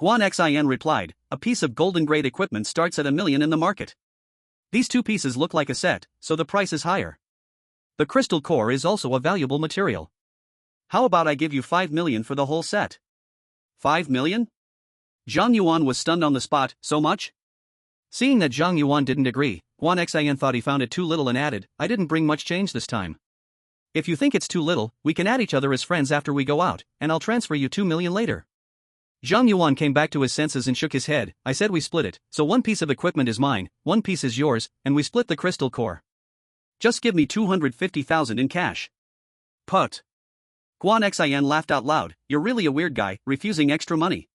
Guan Xin replied, "A piece of golden grade equipment starts at 1 million in the market. These two pieces look like a set, so the price is higher. The crystal core is also a valuable material. How about I give you 5 million for the whole set?" 5 million? Zhang Yuan was stunned on the spot, "So much?" Seeing that Zhang Yuan didn't agree, Guan Xin thought he found it too little and added, "I didn't bring much change this time. If you think it's too little, we can add each other as friends after we go out, and I'll transfer you 2 million later." Zhang Yuan came back to his senses and shook his head, "I said we split it, so one piece of equipment is mine, one piece is yours, and we split the crystal core. Just give me 250,000 in cash." Put. Guan Xin laughed out loud, "You're really a weird guy, refusing extra money."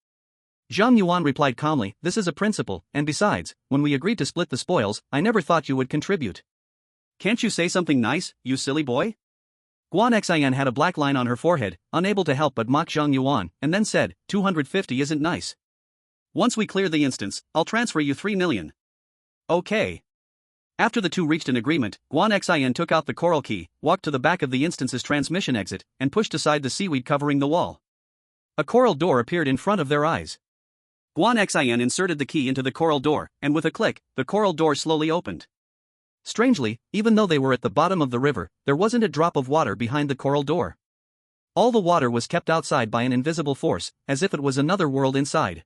Zhang Yuan replied calmly, "This is a principle, and besides, when we agreed to split the spoils, I never thought you would contribute. Can't you say something nice, you silly boy?" Guan Xin had a black line on her forehead, unable to help but mock Zhang Yuan, and then said, 250 isn't nice. Once we clear the instance, I'll transfer you 3 million. Okay. After the two reached an agreement, Guan Xin took out the coral key, walked to the back of the instance's transmission exit, and pushed aside the seaweed covering the wall. A coral door appeared in front of their eyes. Guan Xin inserted the key into the coral door, and with a click, the coral door slowly opened. Strangely, even though they were at the bottom of the river, there wasn't a drop of water behind the coral door. All the water was kept outside by an invisible force, as if it was another world inside.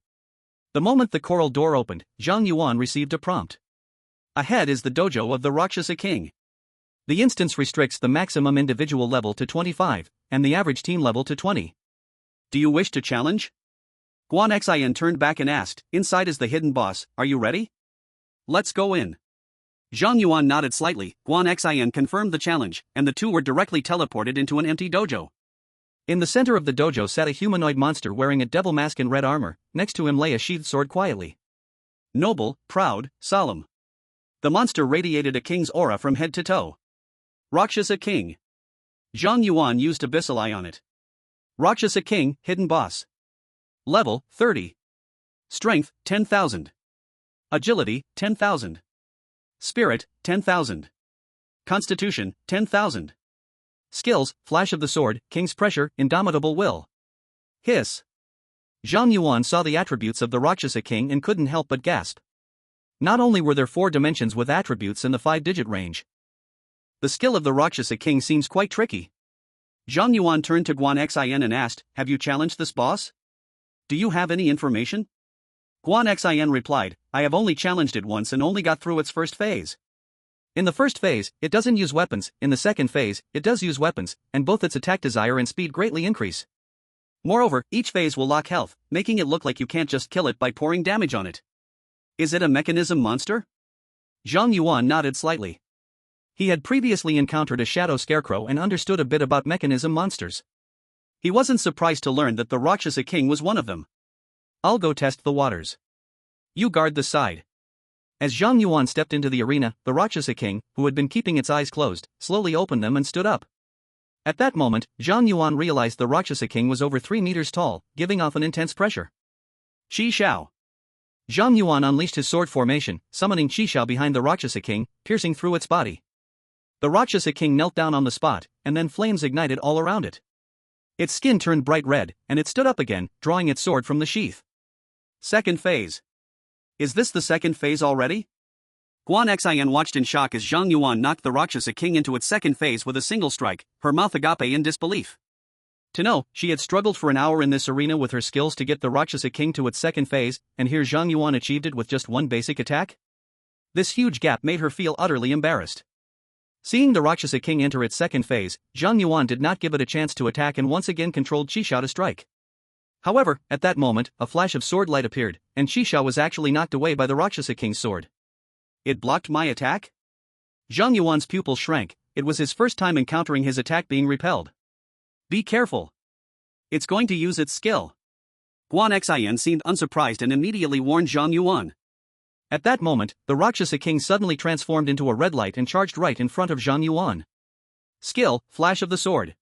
The moment the coral door opened, Zhang Yuan received a prompt. Ahead is the dojo of the Rakshasa King. The instance restricts the maximum individual level to 25, and the average team level to 20. Do you wish to challenge? Guan Xin turned back and asked, "Inside is the hidden boss, are you ready?" "Let's go in." Zhang Yuan nodded slightly, Guan Xin confirmed the challenge, and the two were directly teleported into an empty dojo. In the center of the dojo sat a humanoid monster wearing a devil mask and red armor, next to him lay a sheathed sword quietly. Noble, proud, solemn. The monster radiated a king's aura from head to toe. Rakshasa King. Zhang Yuan used Abyssal Eye on it. Rakshasa King, Hidden Boss. Level, 30. Strength, 10,000. Agility, 10,000. Spirit, 10,000. Constitution, 10,000. Skills, Flash of the Sword, King's Pressure, Indomitable Will. Hiss. Zhang Yuan saw the attributes of the Rakshasa King and couldn't help but gasp. Not only were there 4 dimensions with attributes in the 5-digit range. The skill of the Rakshasa King seems quite tricky. Zhang Yuan turned to Guan Xin and asked, "Have you challenged this boss? Do you have any information?" Guan Xin replied, "I have only challenged it once and only got through its first phase. In the first phase, it doesn't use weapons, in the second phase, it does use weapons, and both its attack desire and speed greatly increase. Moreover, each phase will lock health, making it look like you can't just kill it by pouring damage on it. Is it a mechanism monster?" Zhang Yuan nodded slightly. He had previously encountered a shadow scarecrow and understood a bit about mechanism monsters. He wasn't surprised to learn that the Rakshasa King was one of them. "I'll go test the waters. You guard the side." As Zhang Yuan stepped into the arena, the Rakshasa King, who had been keeping its eyes closed, slowly opened them and stood up. At that moment, Zhang Yuan realized the Rakshasa King was over 3 meters tall, giving off an intense pressure. Qi Xiao. Zhang Yuan unleashed his sword formation, summoning Qi Xiao behind the Rakshasa King, piercing through its body. The Rakshasa King knelt down on the spot, and then flames ignited all around it. Its skin turned bright red, and it stood up again, drawing its sword from the sheath. Second phase. Is this the second phase already? Guan Xin watched in shock as Zhang Yuan knocked the Rakshasa King into its second phase with a single strike, her mouth agape in disbelief. To know, she had struggled for an hour in this arena with her skills to get the Rakshasa King to its second phase, and here Zhang Yuan achieved it with just one basic attack? This huge gap made her feel utterly embarrassed. Seeing the Rakshasa King enter its second phase, Zhang Yuan did not give it a chance to attack and once again controlled Qi Xiao to strike. However, at that moment, a flash of sword light appeared, and Qi Xiao was actually knocked away by the Rakshasa King's sword. It blocked my attack? Zhang Yuan's pupil shrank. It was his first time encountering his attack being repelled. Be careful. It's going to use its skill. Guan Xin seemed unsurprised and immediately warned Zhang Yuan. At that moment, the Rakshasa King suddenly transformed into a red light and charged right in front of Zhang Yuan. Skill, Flash of the Sword.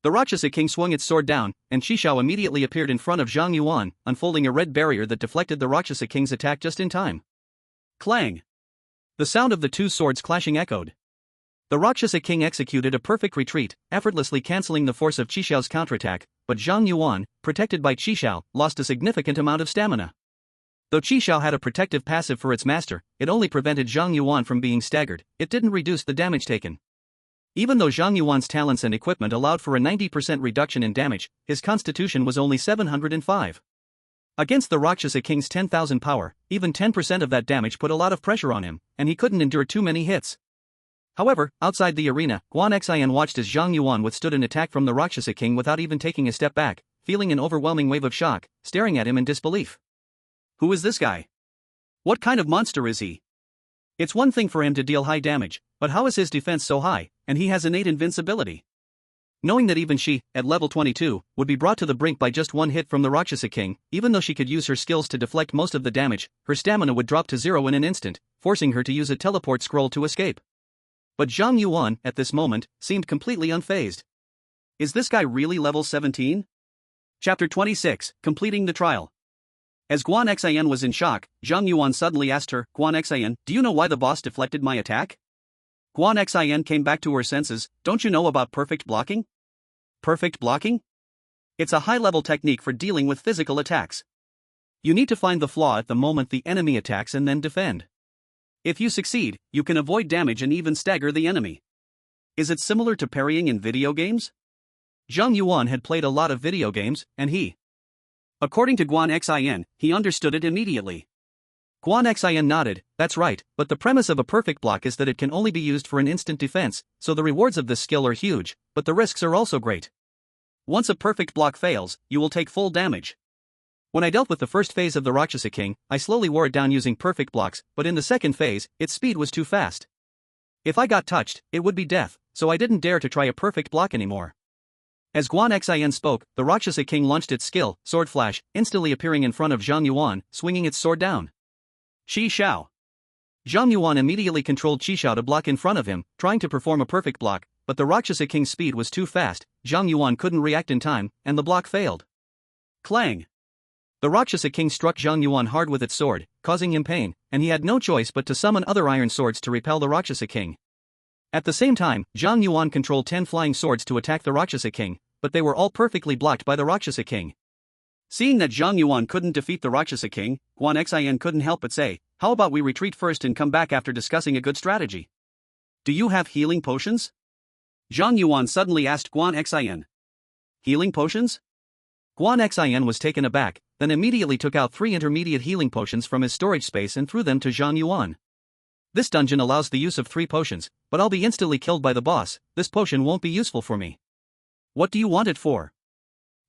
The Rakshasa King swung its sword down, and Qi Xiao immediately appeared in front of Zhang Yuan, unfolding a red barrier that deflected the Rakshasa King's attack just in time. Clang! The sound of the 2 swords clashing echoed. The Rakshasa King executed a perfect retreat, effortlessly cancelling the force of Qi Xiao's counterattack, but Zhang Yuan, protected by Qi Xiao, lost a significant amount of stamina. Though Qi Xiao had a protective passive for its master, it only prevented Zhang Yuan from being staggered, it didn't reduce the damage taken. Even though Zhang Yuan's talents and equipment allowed for a 90% reduction in damage, his constitution was only 705. Against the Rakshasa King's 10,000 power, even 10% of that damage put a lot of pressure on him, and he couldn't endure too many hits. However, outside the arena, Guan Xin watched as Zhang Yuan withstood an attack from the Rakshasa King without even taking a step back, feeling an overwhelming wave of shock, staring at him in disbelief. Who is this guy? What kind of monster is he? It's one thing for him to deal high damage, but how is his defense so high, and he has innate invincibility? Knowing that even she, at level 22, would be brought to the brink by just one hit from the Rakshasa King, even though she could use her skills to deflect most of the damage, her stamina would drop to 0 in an instant, forcing her to use a teleport scroll to escape. But Zhang Yuan, at this moment, seemed completely unfazed. Is this guy really level 17? Chapter 26, Completing the Trial. As Guan Xin was in shock, Zhang Yuan suddenly asked her, "Guan Xin, do you know why the boss deflected my attack?" Guan Xin came back to her senses. "Don't you know about perfect blocking?" Perfect blocking? It's a high-level technique for dealing with physical attacks. You need to find the flaw at the moment the enemy attacks and then defend. If you succeed, you can avoid damage and even stagger the enemy. Is it similar to parrying in video games? Zhang Yuan had played a lot of video games, and according to Guan Xin, he understood it immediately. Guan Xin nodded. That's right, but the premise of a perfect block is that it can only be used for an instant defense, so the rewards of this skill are huge, but the risks are also great. Once a perfect block fails, you will take full damage. When I dealt with the first phase of the Rakshasa King, I slowly wore it down using perfect blocks, but in the second phase, its speed was too fast. If I got touched, it would be death, so I didn't dare to try a perfect block anymore. As Guan Xin spoke, the Rakshasa King launched its skill, Sword Flash, instantly appearing in front of Zhang Yuan, swinging its sword down. Qi Xiao. Zhang Yuan immediately controlled Xiao to block in front of him, trying to perform a perfect block, but the Rakshasa King's speed was too fast. Zhang Yuan couldn't react in time, and the block failed. Clang! The Rakshasa King struck Zhang Yuan hard with its sword, causing him pain, and he had no choice but to summon other iron swords to repel the Rakshasa King. At the same time, Zhang Yuan controlled 10 flying swords to attack the Rakshasa King, but they were all perfectly blocked by the Rakshasa King. Seeing that Zhang Yuan couldn't defeat the Rakshasa King, Guan Xian couldn't help but say, "How about we retreat first and come back after discussing a good strategy? Do you have healing potions?" Zhang Yuan suddenly asked Guan Xian. Healing potions? Guan Xian was taken aback, then immediately took out 3 intermediate healing potions from his storage space and threw them to Zhang Yuan. This dungeon allows the use of 3 potions, but I'll be instantly killed by the boss. This potion won't be useful for me. What do you want it for?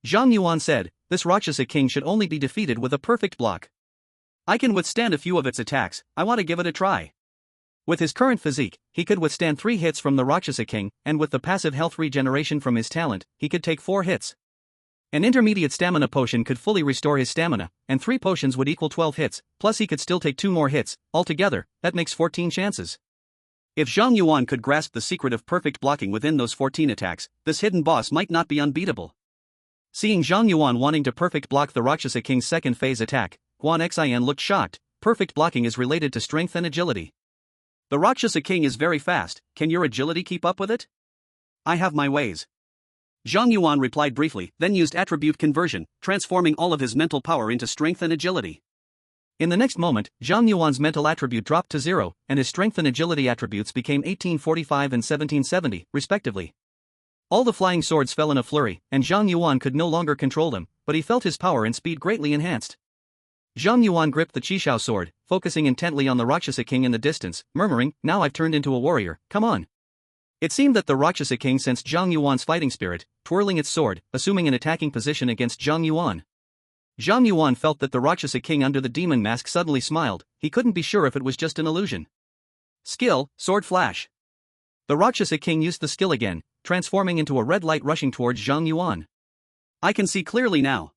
Zhang Yuan said, this Rakshasa King should only be defeated with a perfect block. I can withstand a few of its attacks, I want to give it a try. With his current physique, he could withstand 3 hits from the Rakshasa King, and with the passive health regeneration from his talent, he could take 4 hits. An intermediate stamina potion could fully restore his stamina, and 3 potions would equal 12 hits, plus he could still take 2 more hits. Altogether, that makes 14 chances. If Zhang Yuan could grasp the secret of perfect blocking within those 14 attacks, this hidden boss might not be unbeatable. Seeing Zhang Yuan wanting to perfect block the Rakshasa King's second phase attack, Guan Xian looked shocked. Perfect blocking is related to strength and agility. The Rakshasa King is very fast, can your agility keep up with it? I have my ways. Zhang Yuan replied briefly, then used attribute conversion, transforming all of his mental power into strength and agility. In the next moment, Zhang Yuan's mental attribute dropped to 0, and his strength and agility attributes became 1845 and 1770, respectively. All the flying swords fell in a flurry, and Zhang Yuan could no longer control them, but he felt his power and speed greatly enhanced. Zhang Yuan gripped the Qixiao sword, focusing intently on the Rakshasa King in the distance, murmuring, now I've turned into a warrior, come on. It seemed that the Rakshasa King sensed Zhang Yuan's fighting spirit, twirling its sword, assuming an attacking position against Zhang Yuan. Zhang Yuan felt that the Rakshasa King under the demon mask suddenly smiled, he couldn't be sure if it was just an illusion. Skill, Sword Flash. The Rakshasa King used the skill again, transforming into a red light rushing towards Zhang Yuan. I can see clearly now.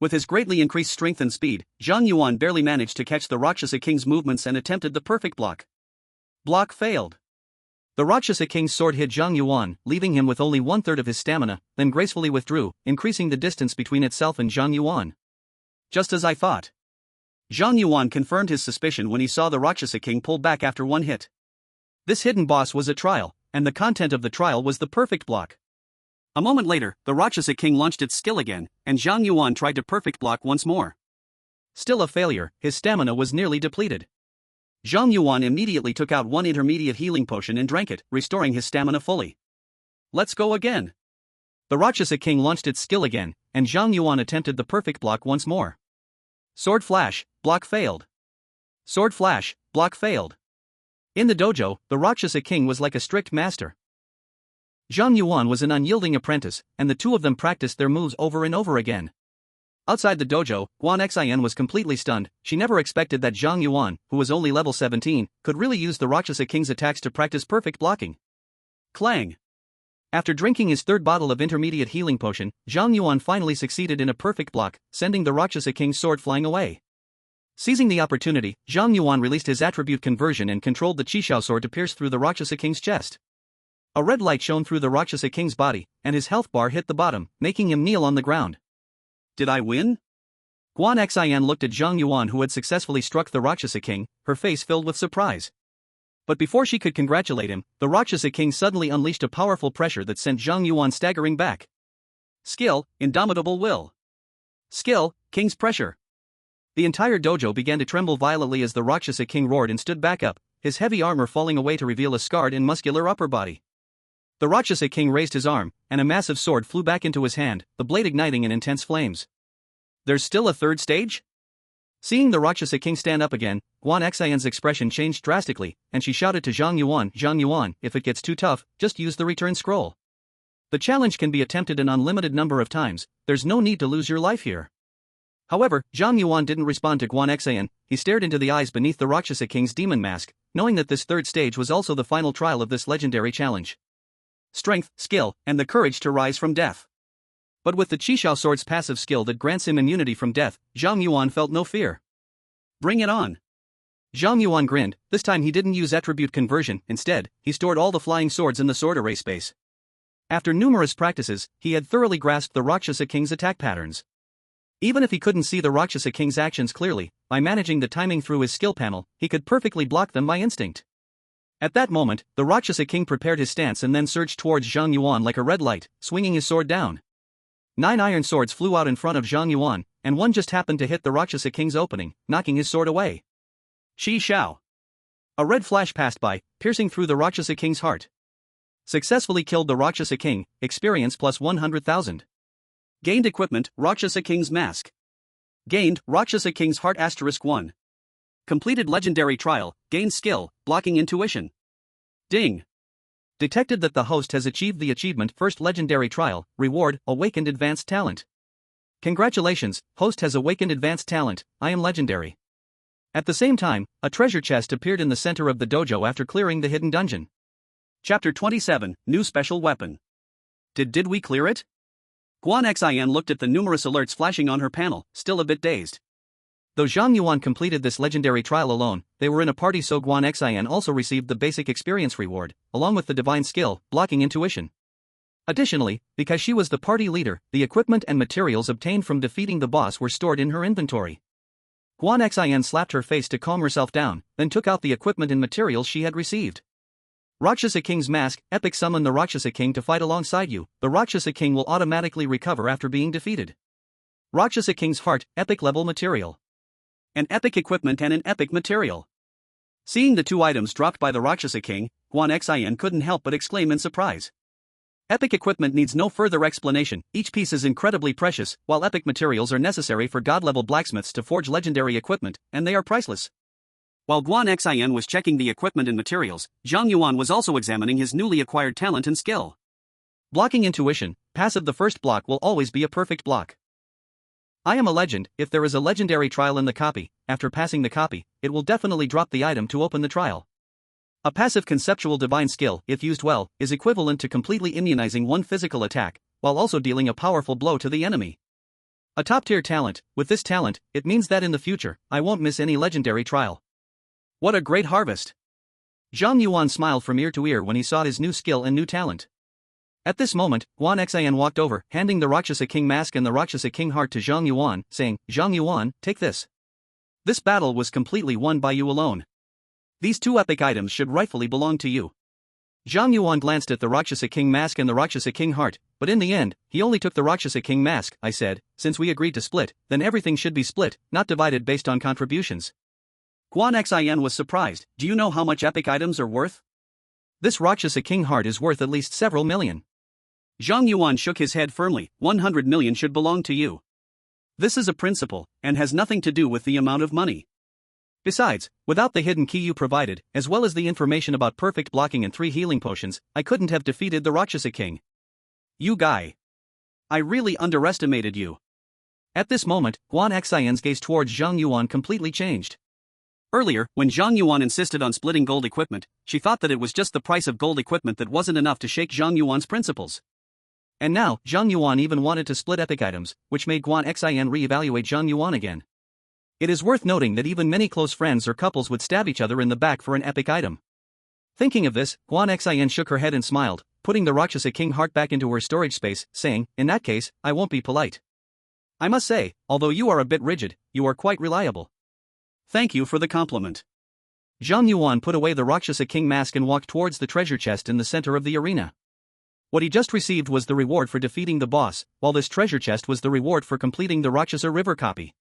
With his greatly increased strength and speed, Zhang Yuan barely managed to catch the Rakshasa King's movements and attempted the perfect block. Block failed. The Rakshasa King's sword hit Zhang Yuan, leaving him with only 1/3 of his stamina, then gracefully withdrew, increasing the distance between itself and Zhang Yuan. Just as I thought. Zhang Yuan confirmed his suspicion when he saw the Rakshasa King pull back after 1 hit. This hidden boss was a trial, and the content of the trial was the perfect block. A moment later, the Rakshasa King launched its skill again, and Zhang Yuan tried to perfect block once more. Still a failure, his stamina was nearly depleted. Zhang Yuan immediately took out 1 intermediate healing potion and drank it, restoring his stamina fully. Let's go again. The Rakshasa King launched its skill again, and Zhang Yuan attempted the perfect block once more. Sword Flash, block failed. Sword Flash, block failed. In the dojo, the Rakshasa King was like a strict master. Zhang Yuan was an unyielding apprentice, and the two of them practiced their moves over and over again. Outside the dojo, Guan Xian was completely stunned. She never expected that Zhang Yuan, who was only level 17, could really use the Rakshasa King's attacks to practice perfect blocking. Clang! After drinking his 3rd bottle of intermediate healing potion, Zhang Yuan finally succeeded in a perfect block, sending the Rakshasa King's sword flying away. Seizing the opportunity, Zhang Yuan released his attribute conversion and controlled the Qixiao sword to pierce through the Rakshasa King's chest. A red light shone through the Rakshasa King's body, and his health bar hit the bottom, making him kneel on the ground. Did I win? Guan Xian looked at Zhang Yuan, who had successfully struck the Rakshasa King, her face filled with surprise. But before she could congratulate him, the Rakshasa King suddenly unleashed a powerful pressure that sent Zhang Yuan staggering back. Skill, Indomitable Will. Skill, King's Pressure. The entire dojo began to tremble violently as the Rakshasa King roared and stood back up, his heavy armor falling away to reveal a scarred and muscular upper body. The Rakshasa King raised his arm, and a massive sword flew back into his hand, the blade igniting in intense flames. There's still a 3rd stage? Seeing the Rakshasa King stand up again, Guan Xian's expression changed drastically, and she shouted to Zhang Yuan, if it gets too tough, just use the return scroll. The challenge can be attempted an unlimited number of times, there's no need to lose your life here. However, Zhang Yuan didn't respond to Guan Xian, he stared into the eyes beneath the Rakshasa King's demon mask, knowing that this 3rd stage was also the final trial of this legendary challenge. Strength, skill, and the courage to rise from death. But with the Qixiao sword's passive skill that grants him immunity from death, Zhang Yuan felt no fear. Bring it on. Zhang Yuan grinned. This time he didn't use attribute conversion, instead, he stored all the flying swords in the sword array space. After numerous practices, he had thoroughly grasped the Rakshasa King's attack patterns. Even if he couldn't see the Rakshasa King's actions clearly, by managing the timing through his skill panel, he could perfectly block them by instinct. At that moment, the Rakshasa King prepared his stance and then surged towards Zhang Yuan like a red light, swinging his sword down. 9 iron swords flew out in front of Zhang Yuan, and one just happened to hit the Rakshasa King's opening, knocking his sword away. Shi Shao. A red flash passed by, piercing through the Rakshasa King's heart. Successfully killed the Rakshasa King, experience plus 100,000. Gained equipment, Rakshasa King's mask. Gained, Rakshasa King's heart *1. Completed legendary trial, gained skill, blocking intuition. Ding. Detected that the host has achieved the achievement first legendary trial, reward, awakened advanced talent. Congratulations, host has awakened advanced talent, I am legendary. At the same time, a treasure chest appeared in the center of the dojo after clearing the hidden dungeon. Chapter 27, New Special Weapon. Did we clear it? Guan Xin looked at the numerous alerts flashing on her panel, still a bit dazed. Though Zhang Yuan completed this legendary trial alone, they were in a party, so Guan Xin also received the basic experience reward, along with the divine skill, blocking intuition. Additionally, because she was the party leader, the equipment and materials obtained from defeating the boss were stored in her inventory. Guan Xin slapped her face to calm herself down, then took out the equipment and materials she had received. Rakshasa King's mask, epic summon the Rakshasa King to fight alongside you, the Rakshasa King will automatically recover after being defeated. Rakshasa King's heart, epic level material. An epic equipment and an epic material. Seeing the two items dropped by the Rakshasa King, Guan Xin couldn't help but exclaim in surprise. Epic equipment needs no further explanation, each piece is incredibly precious, while epic materials are necessary for god-level blacksmiths to forge legendary equipment, and they are priceless. While Guan Xin was checking the equipment and materials, Zhang Yuan was also examining his newly acquired talent and skill. Blocking intuition, passive. The first block will always be a perfect block. I am a legend. If there is a legendary trial in the copy, after passing the copy, it will definitely drop the item to open the trial. A passive conceptual divine skill, if used well, is equivalent to completely immunizing one physical attack, while also dealing a powerful blow to the enemy. A top-tier talent. With this talent, it means that in the future, I won't miss any legendary trial. What a great harvest! Zhang Yuan smiled from ear to ear when he saw his new skill and new talent. At this moment, Guan Xin walked over, handing the Rakshasa King mask and the Rakshasa King heart to Zhang Yuan, saying, Zhang Yuan, take this. This battle was completely won by you alone. These two epic items should rightfully belong to you. Zhang Yuan glanced at the Rakshasa King mask and the Rakshasa King heart, but in the end, he only took the Rakshasa King mask. I said, since we agreed to split, then everything should be split, not divided based on contributions. Guan Xin was surprised. Do you know how much epic items are worth? This Rakshasa King heart is worth at least several million. Zhang Yuan shook his head firmly. 100 million should belong to you. This is a principle, and has nothing to do with the amount of money. Besides, without the hidden key you provided, as well as the information about perfect blocking and 3 healing potions, I couldn't have defeated the Rakshasa King. You guy. I really underestimated you. At this moment, Guan Xin's gaze towards Zhang Yuan completely changed. Earlier, when Zhang Yuan insisted on splitting gold equipment, she thought that it was just the price of gold equipment that wasn't enough to shake Zhang Yuan's principles. And now, Zhang Yuan even wanted to split epic items, which made Guan Xin re-evaluate Zhang Yuan again. It is worth noting that even many close friends or couples would stab each other in the back for an epic item. Thinking of this, Guan Xin shook her head and smiled, putting the Rakshasa King heart back into her storage space, saying, in that case, I won't be polite. I must say, although you are a bit rigid, you are quite reliable. Thank you for the compliment. Zhang Yuan put away the Rakshasa King mask and walked towards the treasure chest in the center of the arena. What he just received was the reward for defeating the boss, while this treasure chest was the reward for completing the Rakshasa River copy.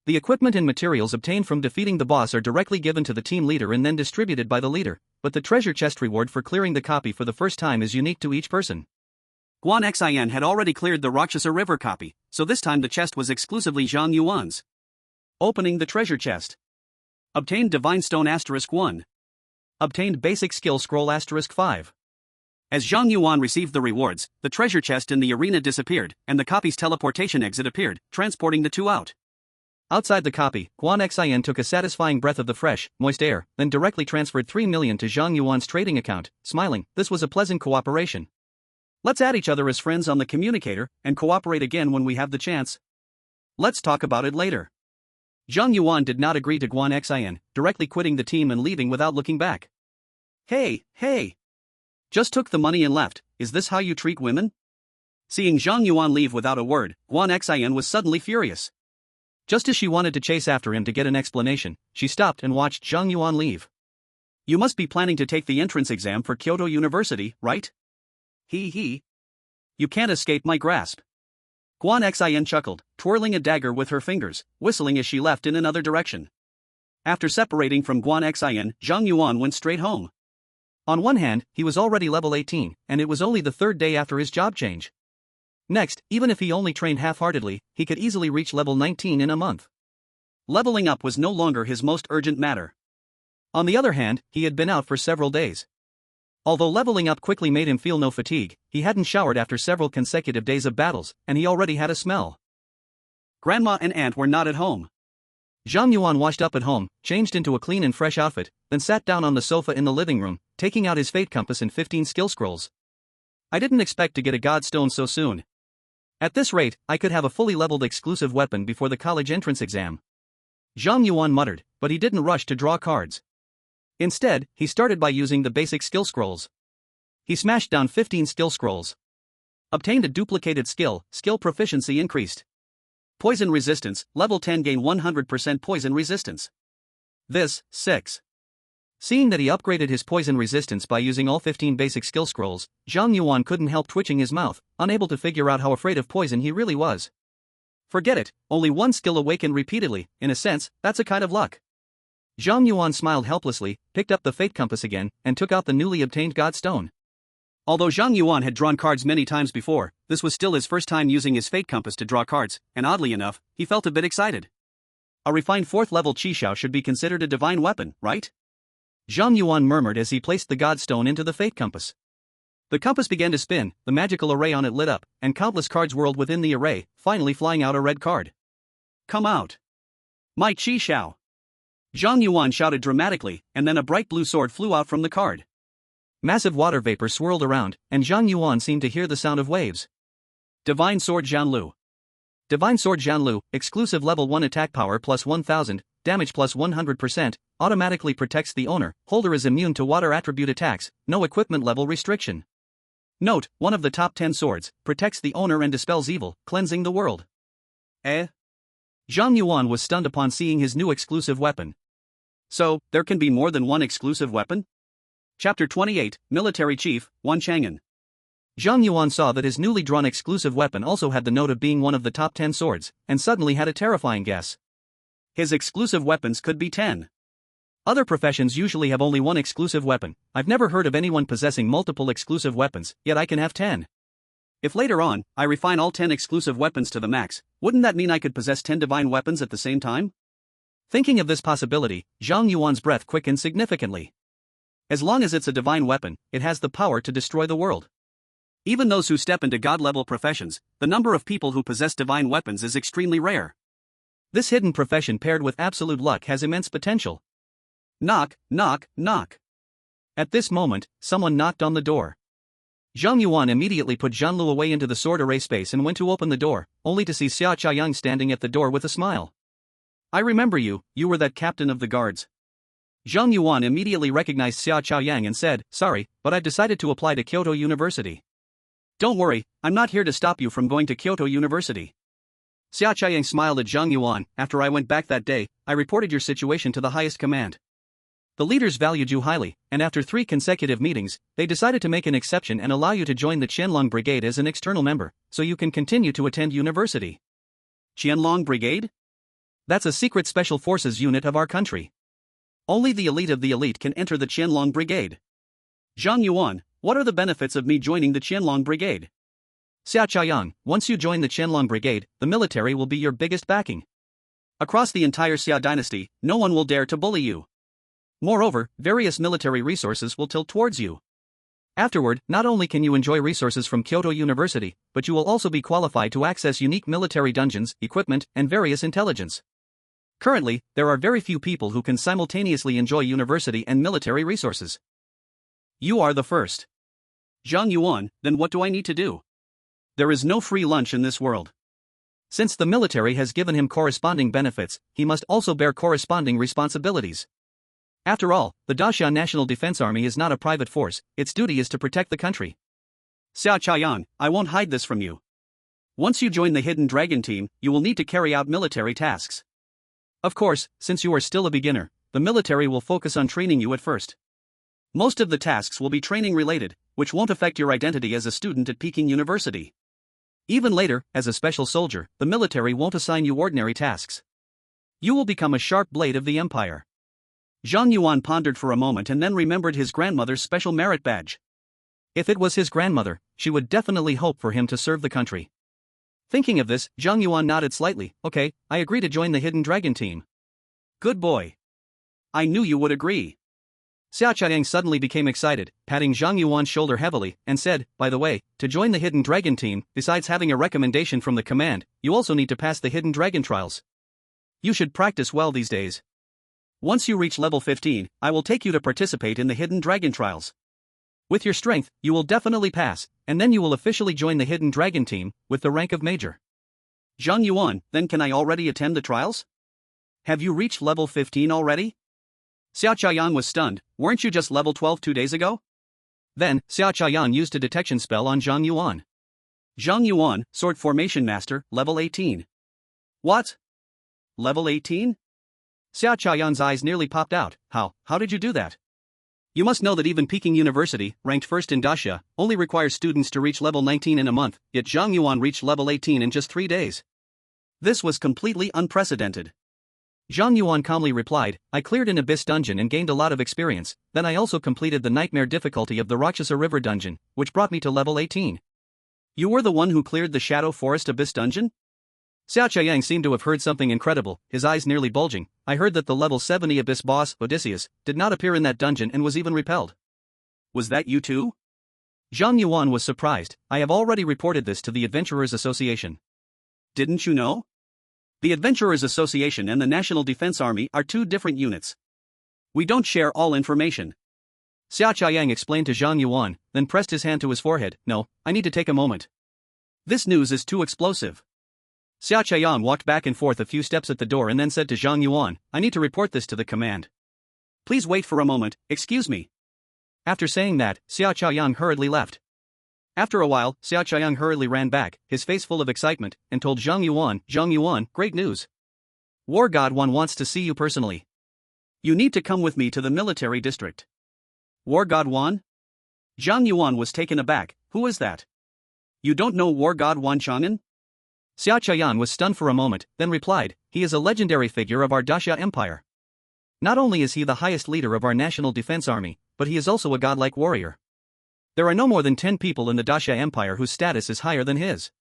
The equipment and materials obtained from defeating the boss are directly given to the team leader and then distributed by the leader, but the treasure chest reward for clearing the copy for the first time is unique to each person. Guan Xin had already cleared the Rakshasa River copy, so this time the chest was exclusively Zhang Yuan's. Opening the treasure chest. Obtained Divine Stone *1. Obtained Basic Skill Scroll *5. As Zhang Yuan received the rewards, the treasure chest in the arena disappeared, and the copy's teleportation exit appeared, transporting the two out. Outside the copy, Guan Xin took a satisfying breath of the fresh, moist air, then directly transferred 3 million to Zhang Yuan's trading account, smiling. This was a pleasant cooperation. Let's add each other as friends on the communicator, and cooperate again when we have the chance. Let's talk about it later. Zhang Yuan did not agree to Guan Xin, directly quitting the team and leaving without looking back. Hey, hey! Just took the money and left, is this how you treat women? Seeing Zhang Yuan leave without a word, Guan Xin was suddenly furious. Just as she wanted to chase after him to get an explanation, she stopped and watched Zhang Yuan leave. You must be planning to take the entrance exam for Kyoto University, right? He. You can't escape my grasp. Guan Xin chuckled, twirling a dagger with her fingers, whistling as she left in another direction. After separating from Guan Xin, Zhang Yuan went straight home. On one hand, he was already level 18, and it was only the third day after his job change. Next, even if he only trained half-heartedly, he could easily reach level 19 in a month. Leveling up was no longer his most urgent matter. On the other hand, he had been out for several days. Although leveling up quickly made him feel no fatigue, he hadn't showered after several consecutive days of battles, and he already had a smell. Grandma and aunt were not at home. Zhang Yuan washed up at home, changed into a clean and fresh outfit, then sat down on the sofa in the living room, taking out his fate compass and 15 skill scrolls. I didn't expect to get a god stone so soon. At this rate, I could have a fully leveled exclusive weapon before the college entrance exam. Zhang Yuan muttered, but he didn't rush to draw cards. Instead, he started by using the basic skill scrolls. He smashed down 15 skill scrolls. Obtained a duplicated skill proficiency increased. Poison resistance, level 10 gain 100% poison resistance. This, 6. Seeing that he upgraded his poison resistance by using all 15 basic skill scrolls, Zhang Yuan couldn't help twitching his mouth, unable to figure out how afraid of poison he really was. Forget it, only one skill awakened repeatedly, in a sense, that's a kind of luck. Zhang Yuan smiled helplessly, picked up the fate compass again, and took out the newly obtained god stone. Although Zhang Yuan had drawn cards many times before, this was still his first time using his fate compass to draw cards, and oddly enough, he felt a bit excited. A refined 4th level Qishao should be considered a divine weapon, right? Zhang Yuan murmured as he placed the god stone into the fate compass. The compass began to spin, the magical array on it lit up, and countless cards whirled within the array, finally flying out a red card. Come out! My Qishao! Zhang Yuan shouted dramatically, and then a bright blue sword flew out from the card. Massive water vapor swirled around, and Zhang Yuan seemed to hear the sound of waves. Divine Sword Zhanlu. Divine Sword Zhanlu, exclusive level 1 attack power plus 1000, damage plus 100%, automatically protects the owner, holder is immune to water attribute attacks, no equipment level restriction. Note, one of the top 10 swords, protects the owner and dispels evil, cleansing the world. Zhang Yuan was stunned upon seeing his new exclusive weapon. So, there can be more than one exclusive weapon? Chapter 28, Military Chief, Wan Chang'an. Zhang Yuan saw that his newly drawn exclusive weapon also had the note of being one of the top 10 swords, and suddenly had a terrifying guess. His exclusive weapons could be 10. Other professions usually have only one exclusive weapon. I've never heard of anyone possessing multiple exclusive weapons, yet I can have 10. If later on, I refine all 10 exclusive weapons to the max, wouldn't that mean I could possess 10 divine weapons at the same time? Thinking of this possibility, Zhang Yuan's breath quickened significantly. As long as it's a divine weapon, it has the power to destroy the world. Even those who step into god-level professions, the number of people who possess divine weapons is extremely rare. This hidden profession paired with absolute luck has immense potential. Knock, knock, knock. At this moment, someone knocked on the door. Zhang Yuan immediately put Zhanlu away into the sword array space and went to open the door, only to see Xia Chaoyang standing at the door with a smile. I remember you, you were that captain of the guards. Zhang Yuan immediately recognized Xia Chaoyang and said, sorry, but I've decided to apply to Kyoto University. Don't worry, I'm not here to stop you from going to Kyoto University. Xia Chaoyang smiled at Zhang Yuan. After I went back that day, I reported your situation to the highest command. The leaders valued you highly, and after 3 consecutive meetings, they decided to make an exception and allow you to join the Qianlong Brigade as an external member, so you can continue to attend university. Qianlong Brigade? That's a secret special forces unit of our country. Only the elite of the elite can enter the Qianlong Brigade. Zhang Yuan, what are the benefits of me joining the Qianlong Brigade? Xia Chaoyang, once you join the Qianlong Brigade, the military will be your biggest backing. Across the entire Xia dynasty, no one will dare to bully you. Moreover, various military resources will tilt towards you. Afterward, not only can you enjoy resources from Kyoto University, but you will also be qualified to access unique military dungeons, equipment, and various intelligence. Currently, there are very few people who can simultaneously enjoy university and military resources. You are the first. Zhang Yuan, then what do I need to do? There is no free lunch in this world. Since the military has given him corresponding benefits, he must also bear corresponding responsibilities. After all, the Daxia National Defense Army is not a private force, its duty is to protect the country. Xiao Chaoyang, I won't hide this from you. Once you join the Hidden Dragon team, you will need to carry out military tasks. Of course, since you are still a beginner, the military will focus on training you at first. Most of the tasks will be training related, which won't affect your identity as a student at Peking University. Even later, as a special soldier, the military won't assign you ordinary tasks. You will become a sharp blade of the empire. Zhang Yuan pondered for a moment and then remembered his grandmother's special merit badge. If it was his grandmother, she would definitely hope for him to serve the country. Thinking of this, Zhang Yuan nodded slightly. Okay, I agree to join the Hidden Dragon team. Good boy. I knew you would agree. Xiao Chaoyang suddenly became excited, patting Zhang Yuan's shoulder heavily, and said, by the way, to join the Hidden Dragon team, besides having a recommendation from the command, you also need to pass the Hidden Dragon trials. You should practice well these days. Once you reach level 15, I will take you to participate in the Hidden Dragon trials. With your strength, you will definitely pass, and then you will officially join the Hidden Dragon team, with the rank of Major. Zhang Yuan, then can I already attend the trials? Have you reached level 15 already? Xiao Chaoyang was stunned. Weren't you just level 12 2 days ago? Then, Xiao Chaoyang used a detection spell on Zhang Yuan. Zhang Yuan, Sword Formation Master, level 18. What? Level 18? Xiao Chaoyang's eyes nearly popped out. How did you do that? You must know that even Peking University, ranked first in Daxia, only requires students to reach level 19 in a month, yet Zhang Yuan reached level 18 in just 3 days. This was completely unprecedented. Zhang Yuan calmly replied, I cleared an Abyss dungeon and gained a lot of experience, then I also completed the nightmare difficulty of the Rakshasa River dungeon, which brought me to level 18. You were the one who cleared the Shadow Forest Abyss dungeon? Xiao Chaoyang seemed to have heard something incredible, his eyes nearly bulging. I heard that the level 70 Abyss boss, Odysseus, did not appear in that dungeon and was even repelled. Was that you too? Zhang Yuan was surprised. I have already reported this to the Adventurers Association. Didn't you know? The Adventurers Association and the National Defense Army are two different units. We don't share all information. Xiao Chaoyang explained to Zhang Yuan, then pressed his hand to his forehead. No, I need to take a moment. This news is too explosive. Xiao Chaoyang walked back and forth a few steps at the door and then said to Zhang Yuan, I need to report this to the command. Please wait for a moment, excuse me. After saying that, Xiao Chaoyang hurriedly left. After a while, Xiao Chaoyang hurriedly ran back, his face full of excitement, and told Zhang Yuan, great news. War God Wan wants to see you personally. You need to come with me to the military district. War God Wan? Zhang Yuan was taken aback. Who is that? You don't know War God Wan Chang'an? Xiao Chaoyang was stunned for a moment, then replied, he is a legendary figure of our Daxia Empire. Not only is he the highest leader of our National Defense Army, but he is also a godlike warrior. There are no more than 10 people in the Daxia Empire whose status is higher than his.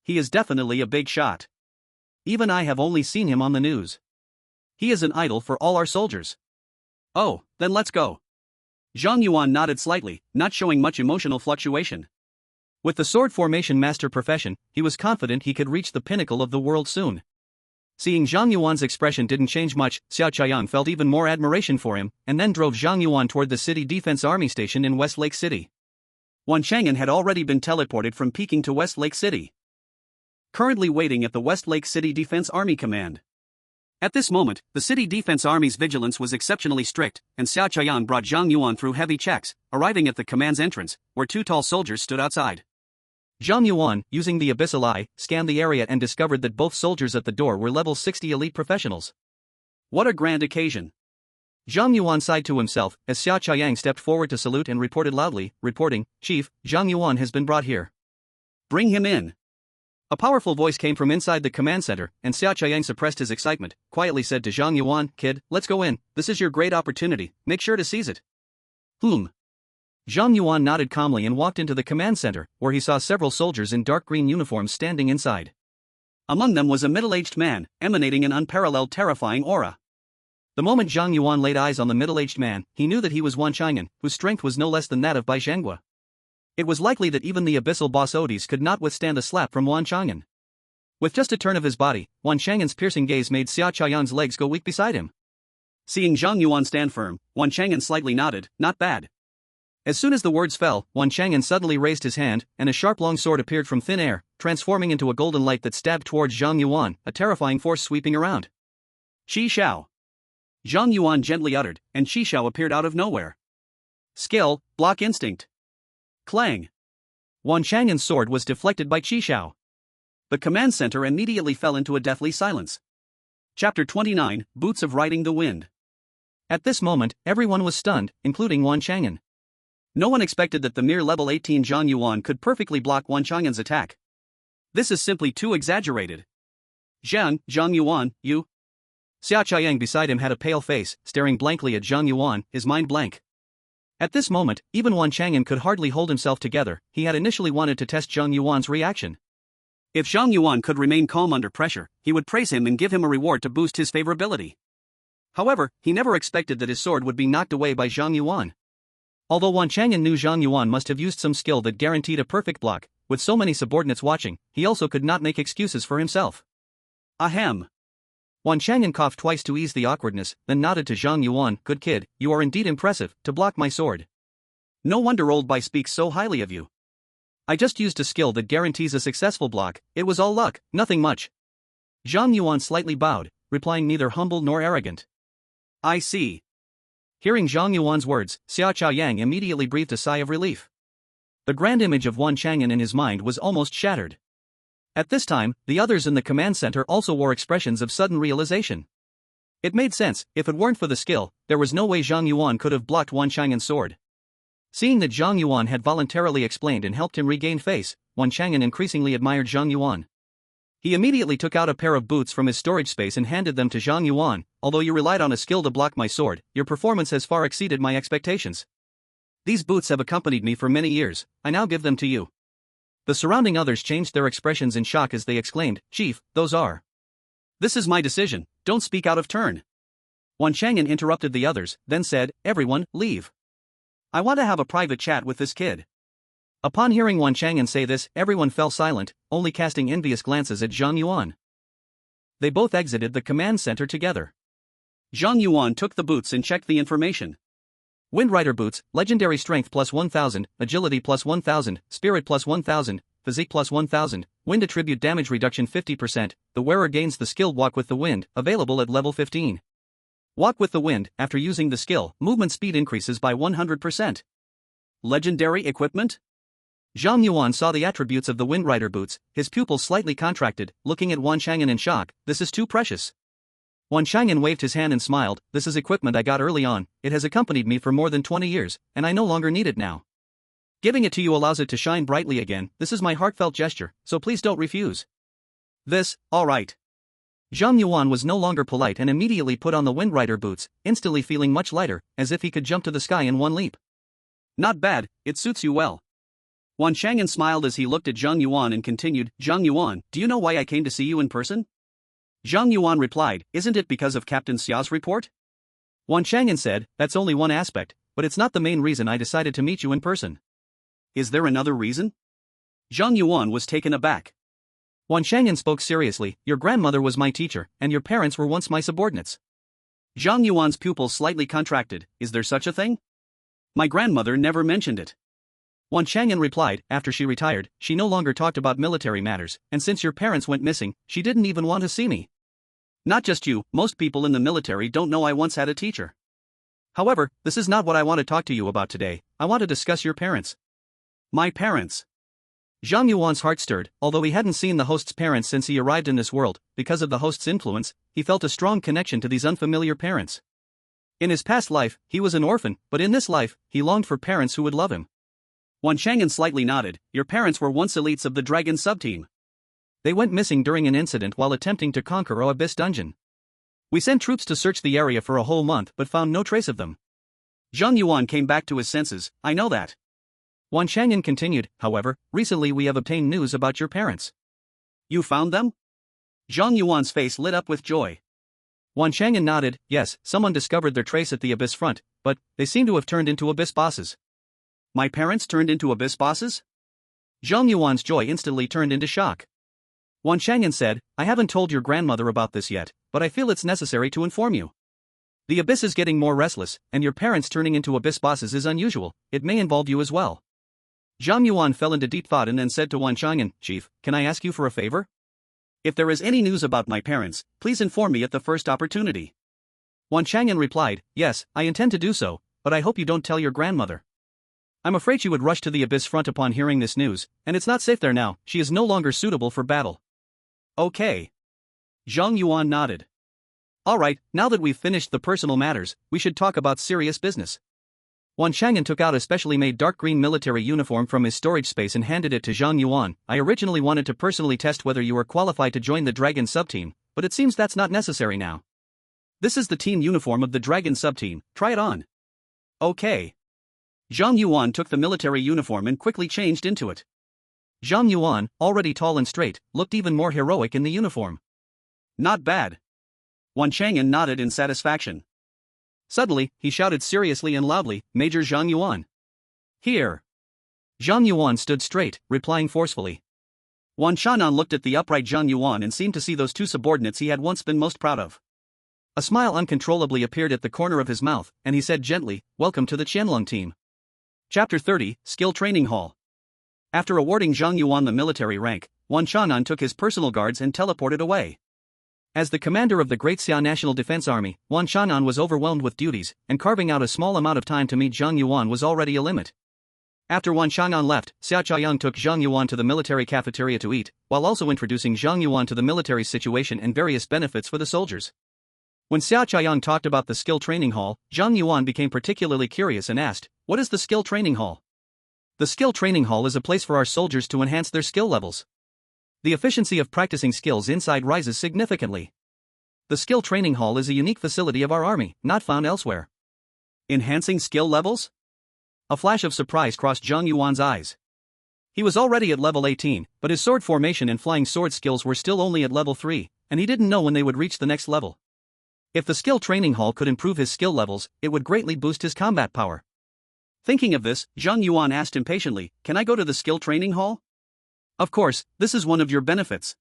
He is definitely a big shot. Even I have only seen him on the news. He is an idol for all our soldiers. Oh, then let's go. Zhang Yuan nodded slightly, not showing much emotional fluctuation. With the Sword Formation Master profession, he was confident he could reach the pinnacle of the world soon. Seeing Zhang Yuan's expression didn't change much, Xiao Chaoyang felt even more admiration for him, and then drove Zhang Yuan toward the City Defense Army Station in West Lake City. Wan Chang'an had already been teleported from Peking to West Lake City. Currently waiting at the West Lake City Defense Army Command. At this moment, the City Defense Army's vigilance was exceptionally strict, and Xiao Chaoyang brought Zhang Yuan through heavy checks, arriving at the command's entrance, where 2 tall soldiers stood outside. Zhang Yuan, using the Abyssal eye, scanned the area and discovered that both soldiers at the door were level 60 elite professionals. What a grand occasion! Zhang Yuan sighed to himself as Xiao Chaoyang stepped forward to salute and reported loudly, reporting, Chief, Zhang Yuan has been brought here. Bring him in. A powerful voice came from inside the command center, and Xiao Chaoyang suppressed his excitement, quietly said to Zhang Yuan, Kid, let's go in, this is your great opportunity, make sure to seize it. Zhang Yuan nodded calmly and walked into the command center, where he saw several soldiers in dark green uniforms standing inside. Among them was a middle-aged man, emanating an unparalleled terrifying aura. The moment Zhang Yuan laid eyes on the middle-aged man, he knew that he was Wan Chang'an, whose strength was no less than that of Bai Zhanggua. It was likely that even the Abyssal boss Odys could not withstand a slap from Wan Chang'an. With just a turn of his body, Wan Chang'an's piercing gaze made Xiao Chaoyang's legs go weak beside him. Seeing Zhang Yuan stand firm, Wan Chang'an slightly nodded, not bad. As soon as the words fell, Wan Chang'an suddenly raised his hand, and a sharp long sword appeared from thin air, transforming into a golden light that stabbed towards Zhang Yuan, a terrifying force sweeping around. Qi Xiao. Zhang Yuan gently uttered, and Qi Xiao appeared out of nowhere. Skill, block instinct. Clang. Wan Chang'an's sword was deflected by Qi Xiao. The command center immediately fell into a deathly silence. Chapter 29, Boots of Riding the Wind. At this moment, everyone was stunned, including Wan Chang'an. No one expected that the mere level 18 Zhang Yuan could perfectly block Wan Chang'an's attack. This is simply too exaggerated. Zhang Yuan, you? Xia Qiang beside him had a pale face, staring blankly at Zhang Yuan, his mind blank. At this moment, even Wan Chang'an could hardly hold himself together. He had initially wanted to test Zhang Yuan's reaction. If Zhang Yuan could remain calm under pressure, he would praise him and give him a reward to boost his favorability. However, he never expected that his sword would be knocked away by Zhang Yuan. Although Wan Chang'an knew Zhang Yuan must have used some skill that guaranteed a perfect block, with so many subordinates watching, he also could not make excuses for himself. Ahem. Wan Chang'an coughed twice to ease the awkwardness, then nodded to Zhang Yuan. Good kid, you are indeed impressive, to block my sword. No wonder Old Bai speaks so highly of you. I just used a skill that guarantees a successful block, it was all luck, nothing much. Zhang Yuan slightly bowed, replying neither humble nor arrogant. I see. Hearing Zhang Yuan's words, Xia Qiang immediately breathed a sigh of relief. The grand image of Wan Chang'an in his mind was almost shattered. At this time, the others in the command center also wore expressions of sudden realization. It made sense. If it weren't for the skill, there was no way Zhang Yuan could have blocked Wan Chang'an's sword. Seeing that Zhang Yuan had voluntarily explained and helped him regain face, Wan Chang'an increasingly admired Zhang Yuan. He immediately took out a pair of boots from his storage space and handed them to Zhang Yuan. Although you relied on a skill to block my sword, your performance has far exceeded my expectations. These boots have accompanied me for many years, I now give them to you. The surrounding others changed their expressions in shock as they exclaimed, Chief, those are. This is my decision, don't speak out of turn. Wan Chang'an interrupted the others, then said, everyone, leave. I want to have a private chat with this kid. Upon hearing Wan Chang'an say this, everyone fell silent, only casting envious glances at Zhang Yuan. They both exited the command center together. Zhang Yuan took the boots and checked the information. Windrider boots, legendary strength plus 1000, agility plus 1000, spirit plus 1000, physique plus 1000, wind attribute damage reduction 50%, the wearer gains the skill Walk with the Wind, available at level 15. Walk with the Wind, after using the skill, movement speed increases by 100%. Legendary equipment? Zhang Yuan saw the attributes of the Windrider boots, his pupils slightly contracted, looking at Wan Chang'an in shock. This is too precious. Wan Chang'an waved his hand and smiled. This is equipment I got early on, it has accompanied me for more than 20 years, and I no longer need it now. Giving it to you allows it to shine brightly again. This is my heartfelt gesture, so please don't refuse. This, alright. Zhang Yuan was no longer polite and immediately put on the Windrider boots, instantly feeling much lighter, as if he could jump to the sky in one leap. Not bad, it suits you well. Wan Chang'an smiled as he looked at Zhang Yuan and continued, Zhang Yuan, do you know why I came to see you in person? Zhang Yuan replied, isn't it because of Captain Xia's report? Wan Chang'an said, that's only one aspect, but it's not the main reason I decided to meet you in person. Is there another reason? Zhang Yuan was taken aback. Wan Chang'an spoke seriously, your grandmother was my teacher, and your parents were once my subordinates. Zhang Yuan's pupils slightly contracted, is there such a thing? My grandmother never mentioned it. Wan Chang'an replied, after she retired, she no longer talked about military matters, and since your parents went missing, she didn't even want to see me. Not just you, most people in the military don't know I once had a teacher. However, this is not what I want to talk to you about today, I want to discuss your parents. My parents. Zhang Yuan's heart stirred, although he hadn't seen the host's parents since he arrived in this world, because of the host's influence, he felt a strong connection to these unfamiliar parents. In his past life, he was an orphan, but in this life, he longed for parents who would love him. Wan Chang'an slightly nodded, your parents were once elites of the Dragon subteam. They went missing during an incident while attempting to conquer O Abyss dungeon. We sent troops to search the area for a whole month but found no trace of them. Zhang Yuan came back to his senses, I know that. Wan Chang'an continued, however, recently we have obtained news about your parents. You found them? Zhang Yuan's face lit up with joy. Wan Chang'an nodded, yes, someone discovered their trace at the Abyss front, but they seem to have turned into Abyss bosses. My parents turned into Abyss bosses? Zhang Yuan's joy instantly turned into shock. Wan Chang'an said, I haven't told your grandmother about this yet, but I feel it's necessary to inform you. The Abyss is getting more restless, and your parents turning into Abyss bosses is unusual. It may involve you as well. Zhang Yuan fell into deep thought and then said to Wan Chang'an, Chief, can I ask you for a favor? If there is any news about my parents, please inform me at the first opportunity. Wan Chang'an replied, yes, I intend to do so, but I hope you don't tell your grandmother. I'm afraid she would rush to the Abyss front upon hearing this news, and it's not safe there now. She is no longer suitable for battle. Okay. Zhang Yuan nodded. Alright, now that we've finished the personal matters, we should talk about serious business. Wan Chang'an took out a specially made dark green military uniform from his storage space and handed it to Zhang Yuan. I originally wanted to personally test whether you were qualified to join the Dragon subteam, but it seems that's not necessary now. This is the team uniform of the Dragon subteam, try it on. Okay. Zhang Yuan took the military uniform and quickly changed into it. Zhang Yuan, already tall and straight, looked even more heroic in the uniform. Not bad. Wan Chang'an nodded in satisfaction. Suddenly, he shouted seriously and loudly, Major Zhang Yuan. Here. Zhang Yuan stood straight, replying forcefully. Wan Chang'an looked at the upright Zhang Yuan and seemed to see those two subordinates he had once been most proud of. A smile uncontrollably appeared at the corner of his mouth, and he said gently, Welcome to the Qianlong team. Chapter 30, Skill Training Hall. After awarding Zhang Yuan the military rank, Wan Chang'an took his personal guards and teleported away. As the commander of the Great Xia National Defense Army, Wan Chang'an was overwhelmed with duties, and carving out a small amount of time to meet Zhang Yuan was already a limit. After Wan Chang'an left, Xia Chaoyang took Zhang Yuan to the military cafeteria to eat, while also introducing Zhang Yuan to the military situation and various benefits for the soldiers. When Xia Chaoyang talked about the skill training hall, Zhang Yuan became particularly curious and asked, What is the skill training hall? The skill training hall is a place for our soldiers to enhance their skill levels. The efficiency of practicing skills inside rises significantly. The skill training hall is a unique facility of our army, not found elsewhere. Enhancing skill levels? A flash of surprise crossed Zhang Yuan's eyes. He was already at level 18, but his sword formation and flying sword skills were still only at level 3, and he didn't know when they would reach the next level. If the skill training hall could improve his skill levels, it would greatly boost his combat power. Thinking of this, Zhang Yuan asked impatiently, Can I go to the skill training hall? Of course, this is one of your benefits.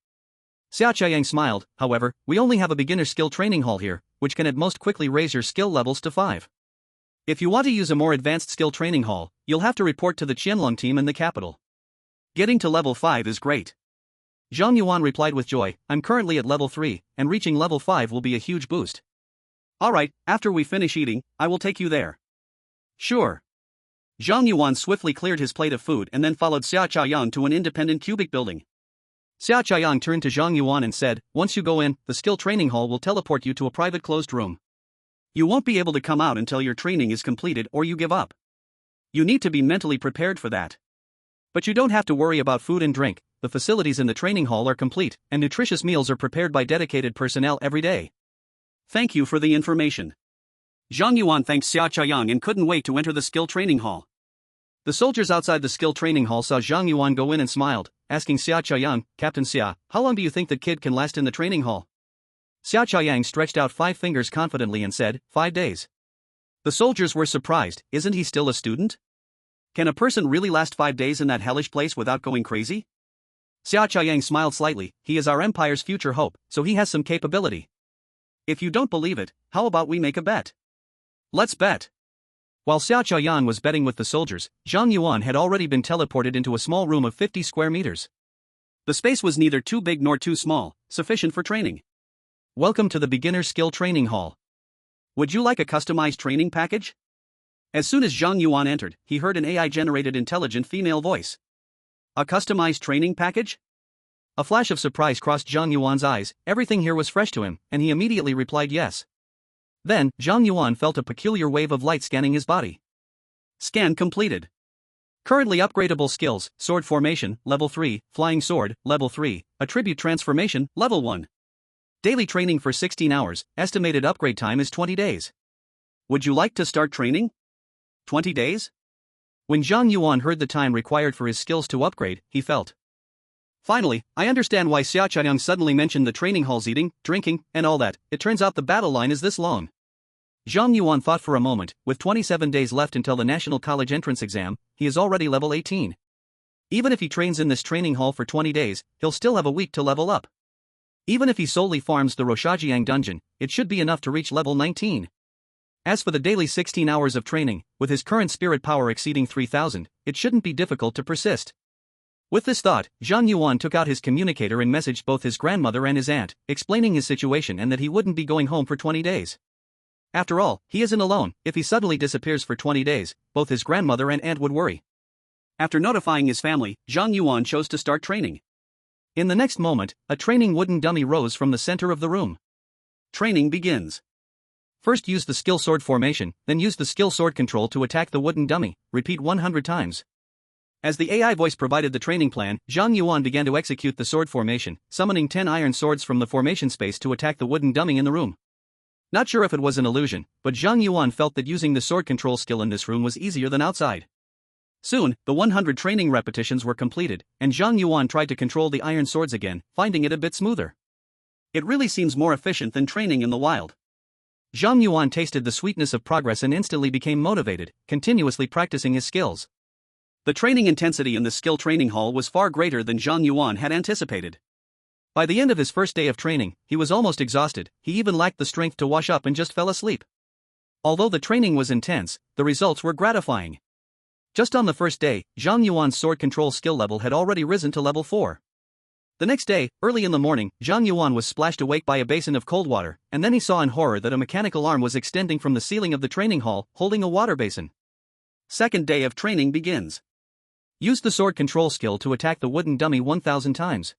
Xia Chaoyang smiled, however, we only have a beginner skill training hall here, which can at most quickly raise your skill levels to 5. If you want to use a more advanced skill training hall, you'll have to report to the Qianlong team in the capital. Getting to level 5 is great. Zhang Yuan replied with joy, I'm currently at level 3, and reaching level 5 will be a huge boost. Alright, after we finish eating, I will take you there. Sure. Zhang Yuan swiftly cleared his plate of food and then followed Xia Chaoyang to an independent cubic building. Xia Chaoyang turned to Zhang Yuan and said, Once you go in, the skill training hall will teleport you to a private closed room. You won't be able to come out until your training is completed or you give up. You need to be mentally prepared for that. But you don't have to worry about food and drink, the facilities in the training hall are complete, and nutritious meals are prepared by dedicated personnel every day. Thank you for the information. Zhang Yuan thanked Xia Chaoyang and couldn't wait to enter the skill training hall. The soldiers outside the skill training hall saw Zhang Yuan go in and smiled, asking Xia Chaoyang, Captain Xia, how long do you think the kid can last in the training hall? Xia Chaoyang stretched out 5 fingers confidently and said, 5 days. The soldiers were surprised, isn't he still a student? Can a person really last 5 days in that hellish place without going crazy? Xia Chaoyang smiled slightly, he is our empire's future hope, so he has some capability. If you don't believe it, how about we make a bet? Let's bet. While Xia Chaoyang was betting with the soldiers, Zhang Yuan had already been teleported into a small room of 50 square meters. The space was neither too big nor too small, sufficient for training. Welcome to the beginner skill training hall. Would you like a customized training package? As soon as Zhang Yuan entered, he heard an AI-generated intelligent female voice. A customized training package? A flash of surprise crossed Zhang Yuan's eyes, everything here was fresh to him, and he immediately replied yes. Then, Zhang Yuan felt a peculiar wave of light scanning his body. Scan completed. Currently upgradable skills, sword formation, level 3, flying sword, level 3, attribute transformation, level 1. Daily training for 16 hours, estimated upgrade time is 20 days. Would you like to start training? 20 days? When Zhang Yuan heard the time required for his skills to upgrade, he felt. Finally, I understand why Xia Chaoyang suddenly mentioned the training halls eating, drinking, and all that. It turns out the battle line is this long. Zhang Yuan thought for a moment, with 27 days left until the National College entrance exam, he is already level 18. Even if he trains in this training hall for 20 days, he'll still have a week to level up. Even if he solely farms the Roshajiang dungeon, it should be enough to reach level 19. As for the daily 16 hours of training, with his current spirit power exceeding 3,000, it shouldn't be difficult to persist. With this thought, Zhang Yuan took out his communicator and messaged both his grandmother and his aunt, explaining his situation and that he wouldn't be going home for 20 days. After all, he isn't alone. If he suddenly disappears for 20 days, both his grandmother and aunt would worry. After notifying his family, Zhang Yuan chose to start training. In the next moment, a training wooden dummy rose from the center of the room. Training begins. First use the skill sword formation, then use the skill sword control to attack the wooden dummy. Repeat 100 times. As the AI voice provided the training plan, Zhang Yuan began to execute the sword formation, summoning 10 iron swords from the formation space to attack the wooden dummy in the room. Not sure if it was an illusion, but Zhang Yuan felt that using the sword control skill in this room was easier than outside. Soon, the 100 training repetitions were completed, and Zhang Yuan tried to control the iron swords again, finding it a bit smoother. It really seems more efficient than training in the wild. Zhang Yuan tasted the sweetness of progress and instantly became motivated, continuously practicing his skills. The training intensity in the skill training hall was far greater than Zhang Yuan had anticipated. By the end of his first day of training, he was almost exhausted. He even lacked the strength to wash up and just fell asleep. Although the training was intense, the results were gratifying. Just on the first day, Zhang Yuan's sword control skill level had already risen to level 4. The next day, early in the morning, Zhang Yuan was splashed awake by a basin of cold water, and then he saw in horror that a mechanical arm was extending from the ceiling of the training hall, holding a water basin. Second day of training begins. Use the sword control skill to attack the wooden dummy 1,000 times.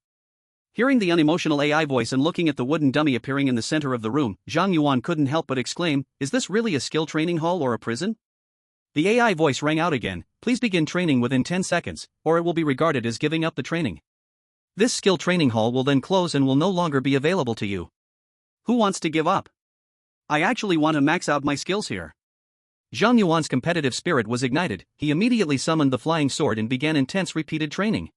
Hearing the unemotional AI voice and looking at the wooden dummy appearing in the center of the room, Zhang Yuan couldn't help but exclaim, "Is this really a skill training hall or a prison?" The AI voice rang out again, "Please begin training within 10 seconds, or it will be regarded as giving up the training. This skill training hall will then close and will no longer be available to you. Who wants to give up? I actually want to max out my skills here." Zhang Yuan's competitive spirit was ignited. He immediately summoned the flying sword and began intense repeated training.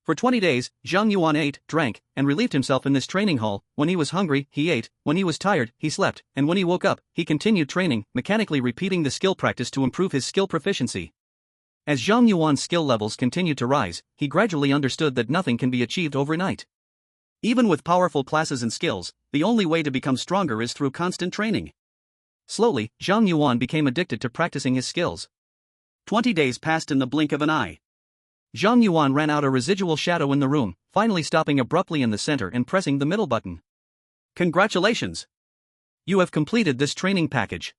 For 20 days, Zhang Yuan ate, drank, and relieved himself in this training hall. When he was hungry, he ate, when he was tired, he slept, and when he woke up, he continued training, mechanically repeating the skill practice to improve his skill proficiency. As Zhang Yuan's skill levels continued to rise, he gradually understood that nothing can be achieved overnight. Even with powerful classes and skills, the only way to become stronger is through constant training. Slowly, Zhang Yuan became addicted to practicing his skills. 20 days passed in the blink of an eye. Zhang Yuan ran out a residual shadow in the room, finally stopping abruptly in the center and pressing the middle button. Congratulations! You have completed this training package.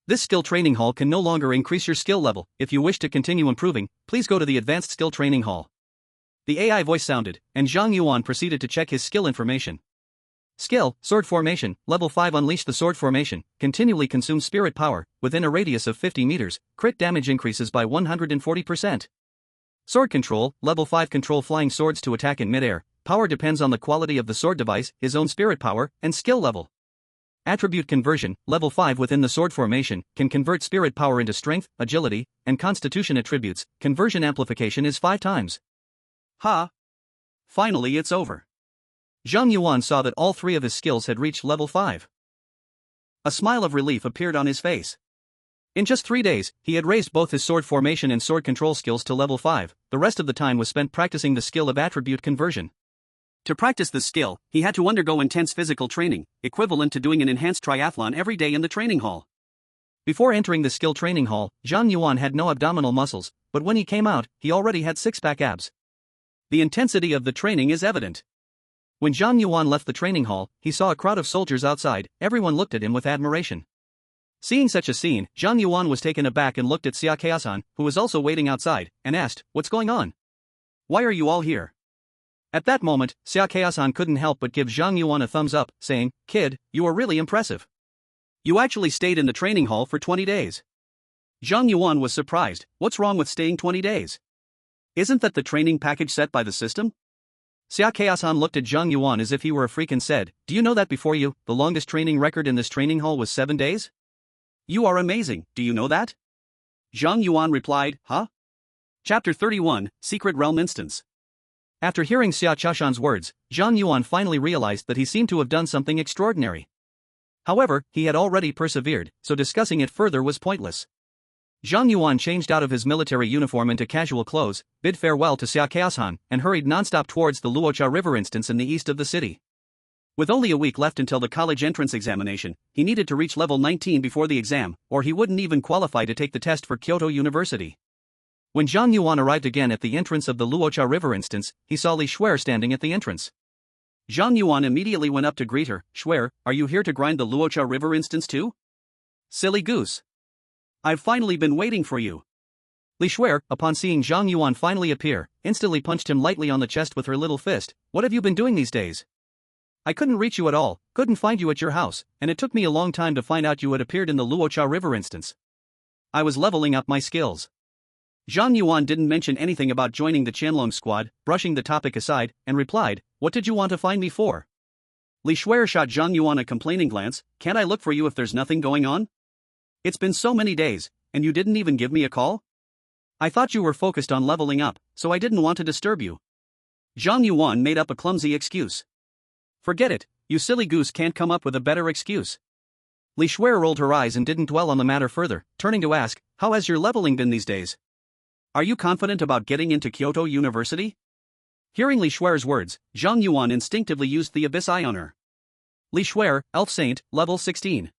This skill training hall can no longer increase your skill level. If you wish to continue improving, please go to the advanced skill training hall. The AI voice sounded, and Zhang Yuan proceeded to check his skill information. Skill, Sword Formation, Level 5. Unleash the Sword Formation, continually consume spirit power, within a radius of 50 meters, crit damage increases by 140%. Sword Control, Level 5. Control flying swords to attack in midair, power depends on the quality of the sword device, his own spirit power, and skill level. Attribute Conversion, Level 5. Within the Sword Formation, can convert spirit power into strength, agility, and constitution attributes. Conversion amplification is 5 times. Ha! Finally it's over. Zhang Yuan saw that all 3 of his skills had reached level 5. A smile of relief appeared on his face. In just 3 days, he had raised both his sword formation and sword control skills to level 5. The rest of the time was spent practicing the skill of attribute conversion. To practice this skill, he had to undergo intense physical training, equivalent to doing an enhanced triathlon every day in the training hall. Before entering the skill training hall, Zhang Yuan had no abdominal muscles, but when he came out, he already had 6-pack abs. The intensity of the training is evident. When Zhang Yuan left the training hall, he saw a crowd of soldiers outside. Everyone looked at him with admiration. Seeing such a scene, Zhang Yuan was taken aback and looked at Xue'er, who was also waiting outside, and asked, "What's going on? Why are you all here?" At that moment, Xue'er couldn't help but give Zhang Yuan a thumbs up, saying, "Kid, you are really impressive. You actually stayed in the training hall for 20 days. Zhang Yuan was surprised. What's wrong with staying 20 days? Isn't that the training package set by the system? Xue'er looked at Zhang Yuan as if he were a freak and said, "Do you know that before you, the longest training record in this training hall was 7 days? You are amazing, do you know that?" Zhang Yuan replied, "Huh?" Chapter 31, Secret Realm Instance. After hearing Xue'er's words, Zhang Yuan finally realized that he seemed to have done something extraordinary. However, he had already persevered, so discussing it further was pointless. Zhang Yuan changed out of his military uniform into casual clothes, bid farewell to Xue'er, and hurried nonstop towards the Luocha River instance in the east of the city. With only a week left until the college entrance examination, he needed to reach level 19 before the exam, or he wouldn't even qualify to take the test for Kyoto University. When Zhang Yuan arrived again at the entrance of the Luocha River instance, he saw Xue'er standing at the entrance. Zhang Yuan immediately went up to greet her. "Xue'er, are you here to grind the Luocha River instance too?" "Silly goose. I've finally been waiting for you." Xue'er, upon seeing Zhang Yuan finally appear, instantly punched him lightly on the chest with her little fist. "What have you been doing these days? I couldn't reach you at all, couldn't find you at your house, and it took me a long time to find out you had appeared in the Luocha River instance. I was leveling up my skills." Zhang Yuan didn't mention anything about joining the Qianlong squad, brushing the topic aside, and replied, "What did you want to find me for?" Xue'er shot Zhang Yuan a complaining glance. "Can't I look for you if there's nothing going on? It's been so many days, and you didn't even give me a call? I thought you were focused on leveling up, so I didn't want to disturb you." Zhang Yuan made up a clumsy excuse. "Forget it, you silly goose can't come up with a better excuse." Xue'er rolled her eyes and didn't dwell on the matter further, turning to ask, "How has your leveling been these days? Are you confident about getting into Kyoto University?" Hearing Xue'er's words, Zhang Yuan instinctively used the Abyss Eye on her. Xue'er, Elf Saint, level 16.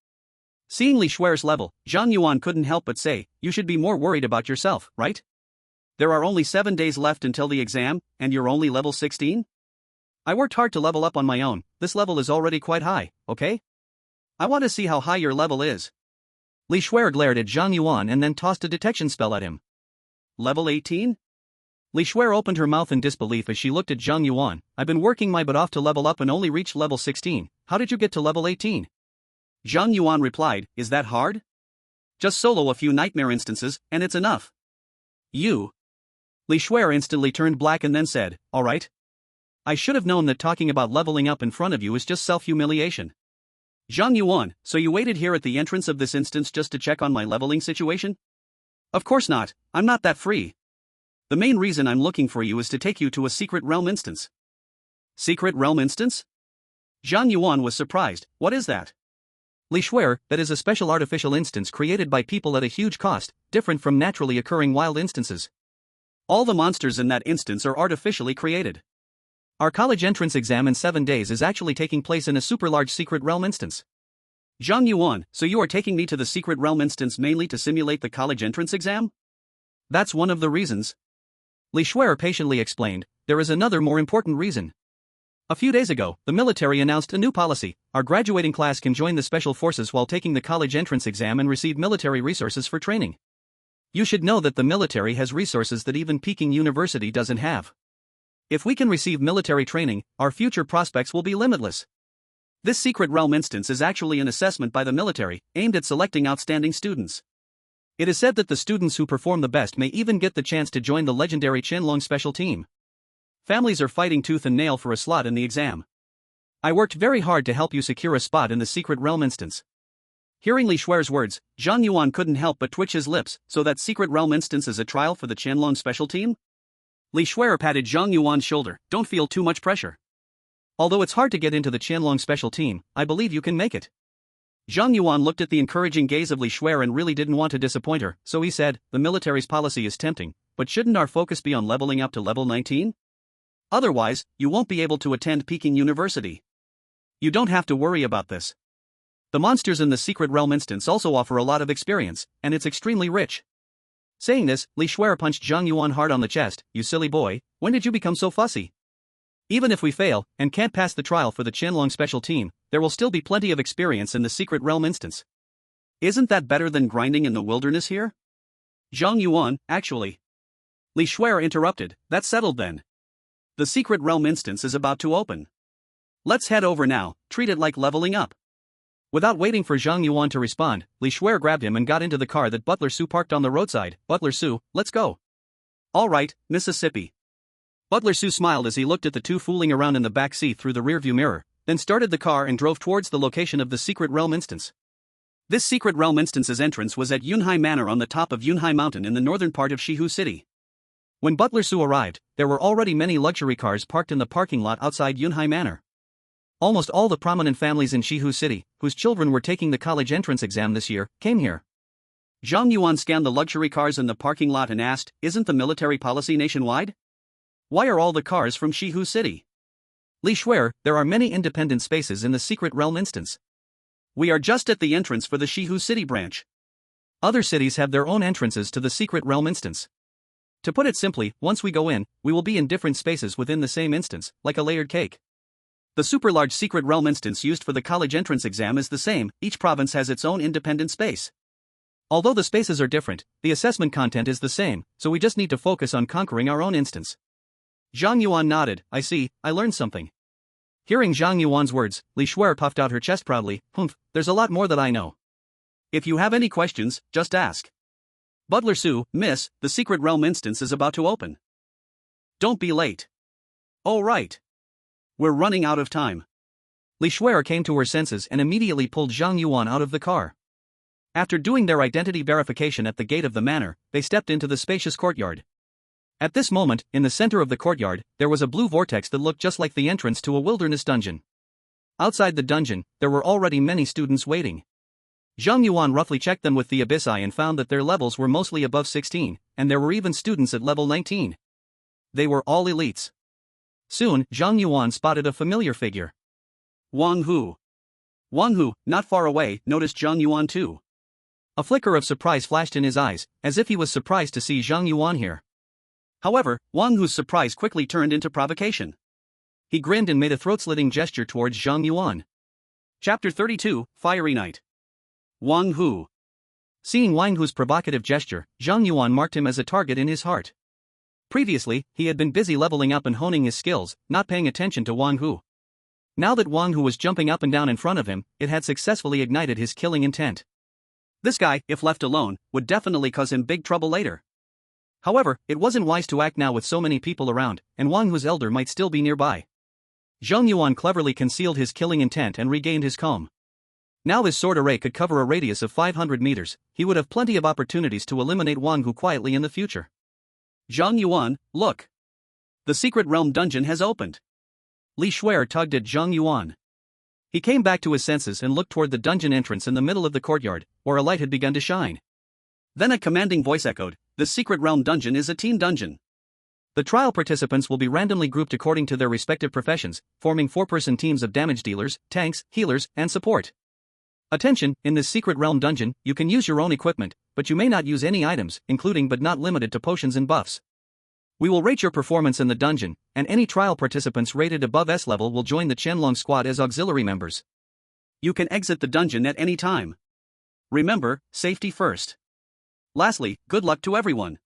Seeing Xue'er's level, Zhang Yuan couldn't help but say, "You should be more worried about yourself, right? There are only 7 days left until the exam, and you're only level 16? I worked hard to level up on my own, this level is already quite high, okay? I want to see how high your level is." Xue'er glared at Zhang Yuan and then tossed a detection spell at him. "Level 18? Xue'er opened her mouth in disbelief as she looked at Zhang Yuan. "I've been working my butt off to level up and only reached level 16, how did you get to level 18? Zhang Yuan replied, "Is that hard? Just solo a few nightmare instances, and it's enough." "You?" Xue'er instantly turned black and then said, "Alright. I should have known that talking about leveling up in front of you is just self-humiliation. Zhang Yuan, so you waited here at the entrance of this instance just to check on my leveling situation? Of course not, I'm not that free. The main reason I'm looking for you is to take you to a secret realm instance." "Secret realm instance?" Zhang Yuan was surprised. "What is that?" Xue'er, that is a special artificial instance created by people at a huge cost, different from naturally occurring wild instances. All the monsters in that instance are artificially created. Our college entrance exam in 7 days is actually taking place in a super large secret realm instance. Zhang Yuan, so you are taking me to the secret realm instance mainly to simulate the college entrance exam? That's one of the reasons. Xue'er patiently explained, there is another more important reason. A few days ago, the military announced a new policy. Our graduating class can join the special forces while taking the college entrance exam and receive military resources for training. You should know that the military has resources that even Peking University doesn't have. If we can receive military training, our future prospects will be limitless. This secret realm instance is actually an assessment by the military, aimed at selecting outstanding students. It is said that the students who perform the best may even get the chance to join the legendary Qianlong special team. Families are fighting tooth and nail for a slot in the exam. I worked very hard to help you secure a spot in the secret realm instance." Hearing Xue'er's words, Zhang Yuan couldn't help but twitch his lips. "So that secret realm instance is a trial for the Qianlong special team?" Xue'er patted Zhang Yuan's shoulder. "Don't feel too much pressure. Although it's hard to get into the Qianlong special team, I believe you can make it." Zhang Yuan looked at the encouraging gaze of Xue'er and really didn't want to disappoint her, so he said, "The military's policy is tempting, but shouldn't our focus be on leveling up to level 19? Otherwise, you won't be able to attend Peking University. You don't have to worry about this. The monsters in the secret realm instance also offer a lot of experience, and it's extremely rich." Saying this, Xue'er punched Zhang Yuan hard on the chest. "You silly boy, when did you become so fussy? Even if we fail, and can't pass the trial for the Qianlong special team, there will still be plenty of experience in the secret realm instance. Isn't that better than grinding in the wilderness here?" "Zhang Yuan, actually." Xue'er interrupted, "That's settled then. The secret realm instance is about to open. Let's head over now, treat it like leveling up." Without waiting for Zhang Yuan to respond, Xue'er grabbed him and got into the car that Butler Sue parked on the roadside. "Butler Sue, let's go." "All right, Mississippi." Butler Sue smiled as he looked at the two fooling around in the back seat through the rearview mirror, then started the car and drove towards the location of the secret realm instance. This secret realm instance's entrance was at Yunhai Manor on the top of Yunhai Mountain in the northern part of Shihu City. When Butler Sue arrived, there were already many luxury cars parked in the parking lot outside Yunhai Manor. Almost all the prominent families in Shihu City, whose children were taking the college entrance exam this year, came here. Zhang Yuan scanned the luxury cars in the parking lot and asked, "Isn't the military policy nationwide? Why are all the cars from Shihu City?" Li Xue'er, there are many independent spaces in the Secret Realm instance. We are just at the entrance for the Shihu City branch. Other cities have their own entrances to the Secret Realm instance. To put it simply, once we go in, we will be in different spaces within the same instance, like a layered cake. The super large Secret Realm instance used for the college entrance exam is the same, each province has its own independent space. Although the spaces are different, the assessment content is the same, so we just need to focus on conquering our own instance. Zhang Yuan nodded. I see, I learned something. Hearing Zhang Yuan's words, Li Xue'er puffed out her chest proudly. There's a lot more that I know. If you have any questions, just ask. Butler Su, miss, the Secret Realm instance is about to open. Don't be late. Oh right. We're running out of time. Li Xue'er came to her senses and immediately pulled Zhang Yuan out of the car. After doing their identity verification at the gate of the manor, they stepped into the spacious courtyard. At this moment, in the center of the courtyard, there was a blue vortex that looked just like the entrance to a wilderness dungeon. Outside the dungeon, there were already many students waiting. Zhang Yuan roughly checked them with the Abyssal and found that their levels were mostly above 16, and there were even students at level 19. They were all elites. Soon, Zhang Yuan spotted a familiar figure. Wang Hu. Wang Hu, not far away, noticed Zhang Yuan too. A flicker of surprise flashed in his eyes, as if he was surprised to see Zhang Yuan here. However, Wang Hu's surprise quickly turned into provocation. He grinned and made a throat-slitting gesture towards Zhang Yuan. Chapter 32, Fiery Night. Wang Hu. Seeing Wang Hu's provocative gesture, Zhang Yuan marked him as a target in his heart. Previously, he had been busy leveling up and honing his skills, not paying attention to Wang Hu. Now that Wang Hu was jumping up and down in front of him, it had successfully ignited his killing intent. This guy, if left alone, would definitely cause him big trouble later. However, it wasn't wise to act now with so many people around, and Wang Hu's elder might still be nearby. Zhang Yuan cleverly concealed his killing intent and regained his calm. Now his sword array could cover a radius of 500 meters, he would have plenty of opportunities to eliminate Wang Hu quietly in the future. Zhang Yuan, look! The Secret Realm dungeon has opened. Li Xue'er tugged at Zhang Yuan. He came back to his senses and looked toward the dungeon entrance in the middle of the courtyard, where a light had begun to shine. Then a commanding voice echoed, the Secret Realm dungeon is a team dungeon. The trial participants will be randomly grouped according to their respective professions, forming 4-person teams of damage dealers, tanks, healers, and support. Attention, in this Secret Realm dungeon, you can use your own equipment, but you may not use any items, including but not limited to potions and buffs. We will rate your performance in the dungeon, and any trial participants rated above S level will join the Qianlong squad as auxiliary members. You can exit the dungeon at any time. Remember, safety first. Lastly, good luck to everyone.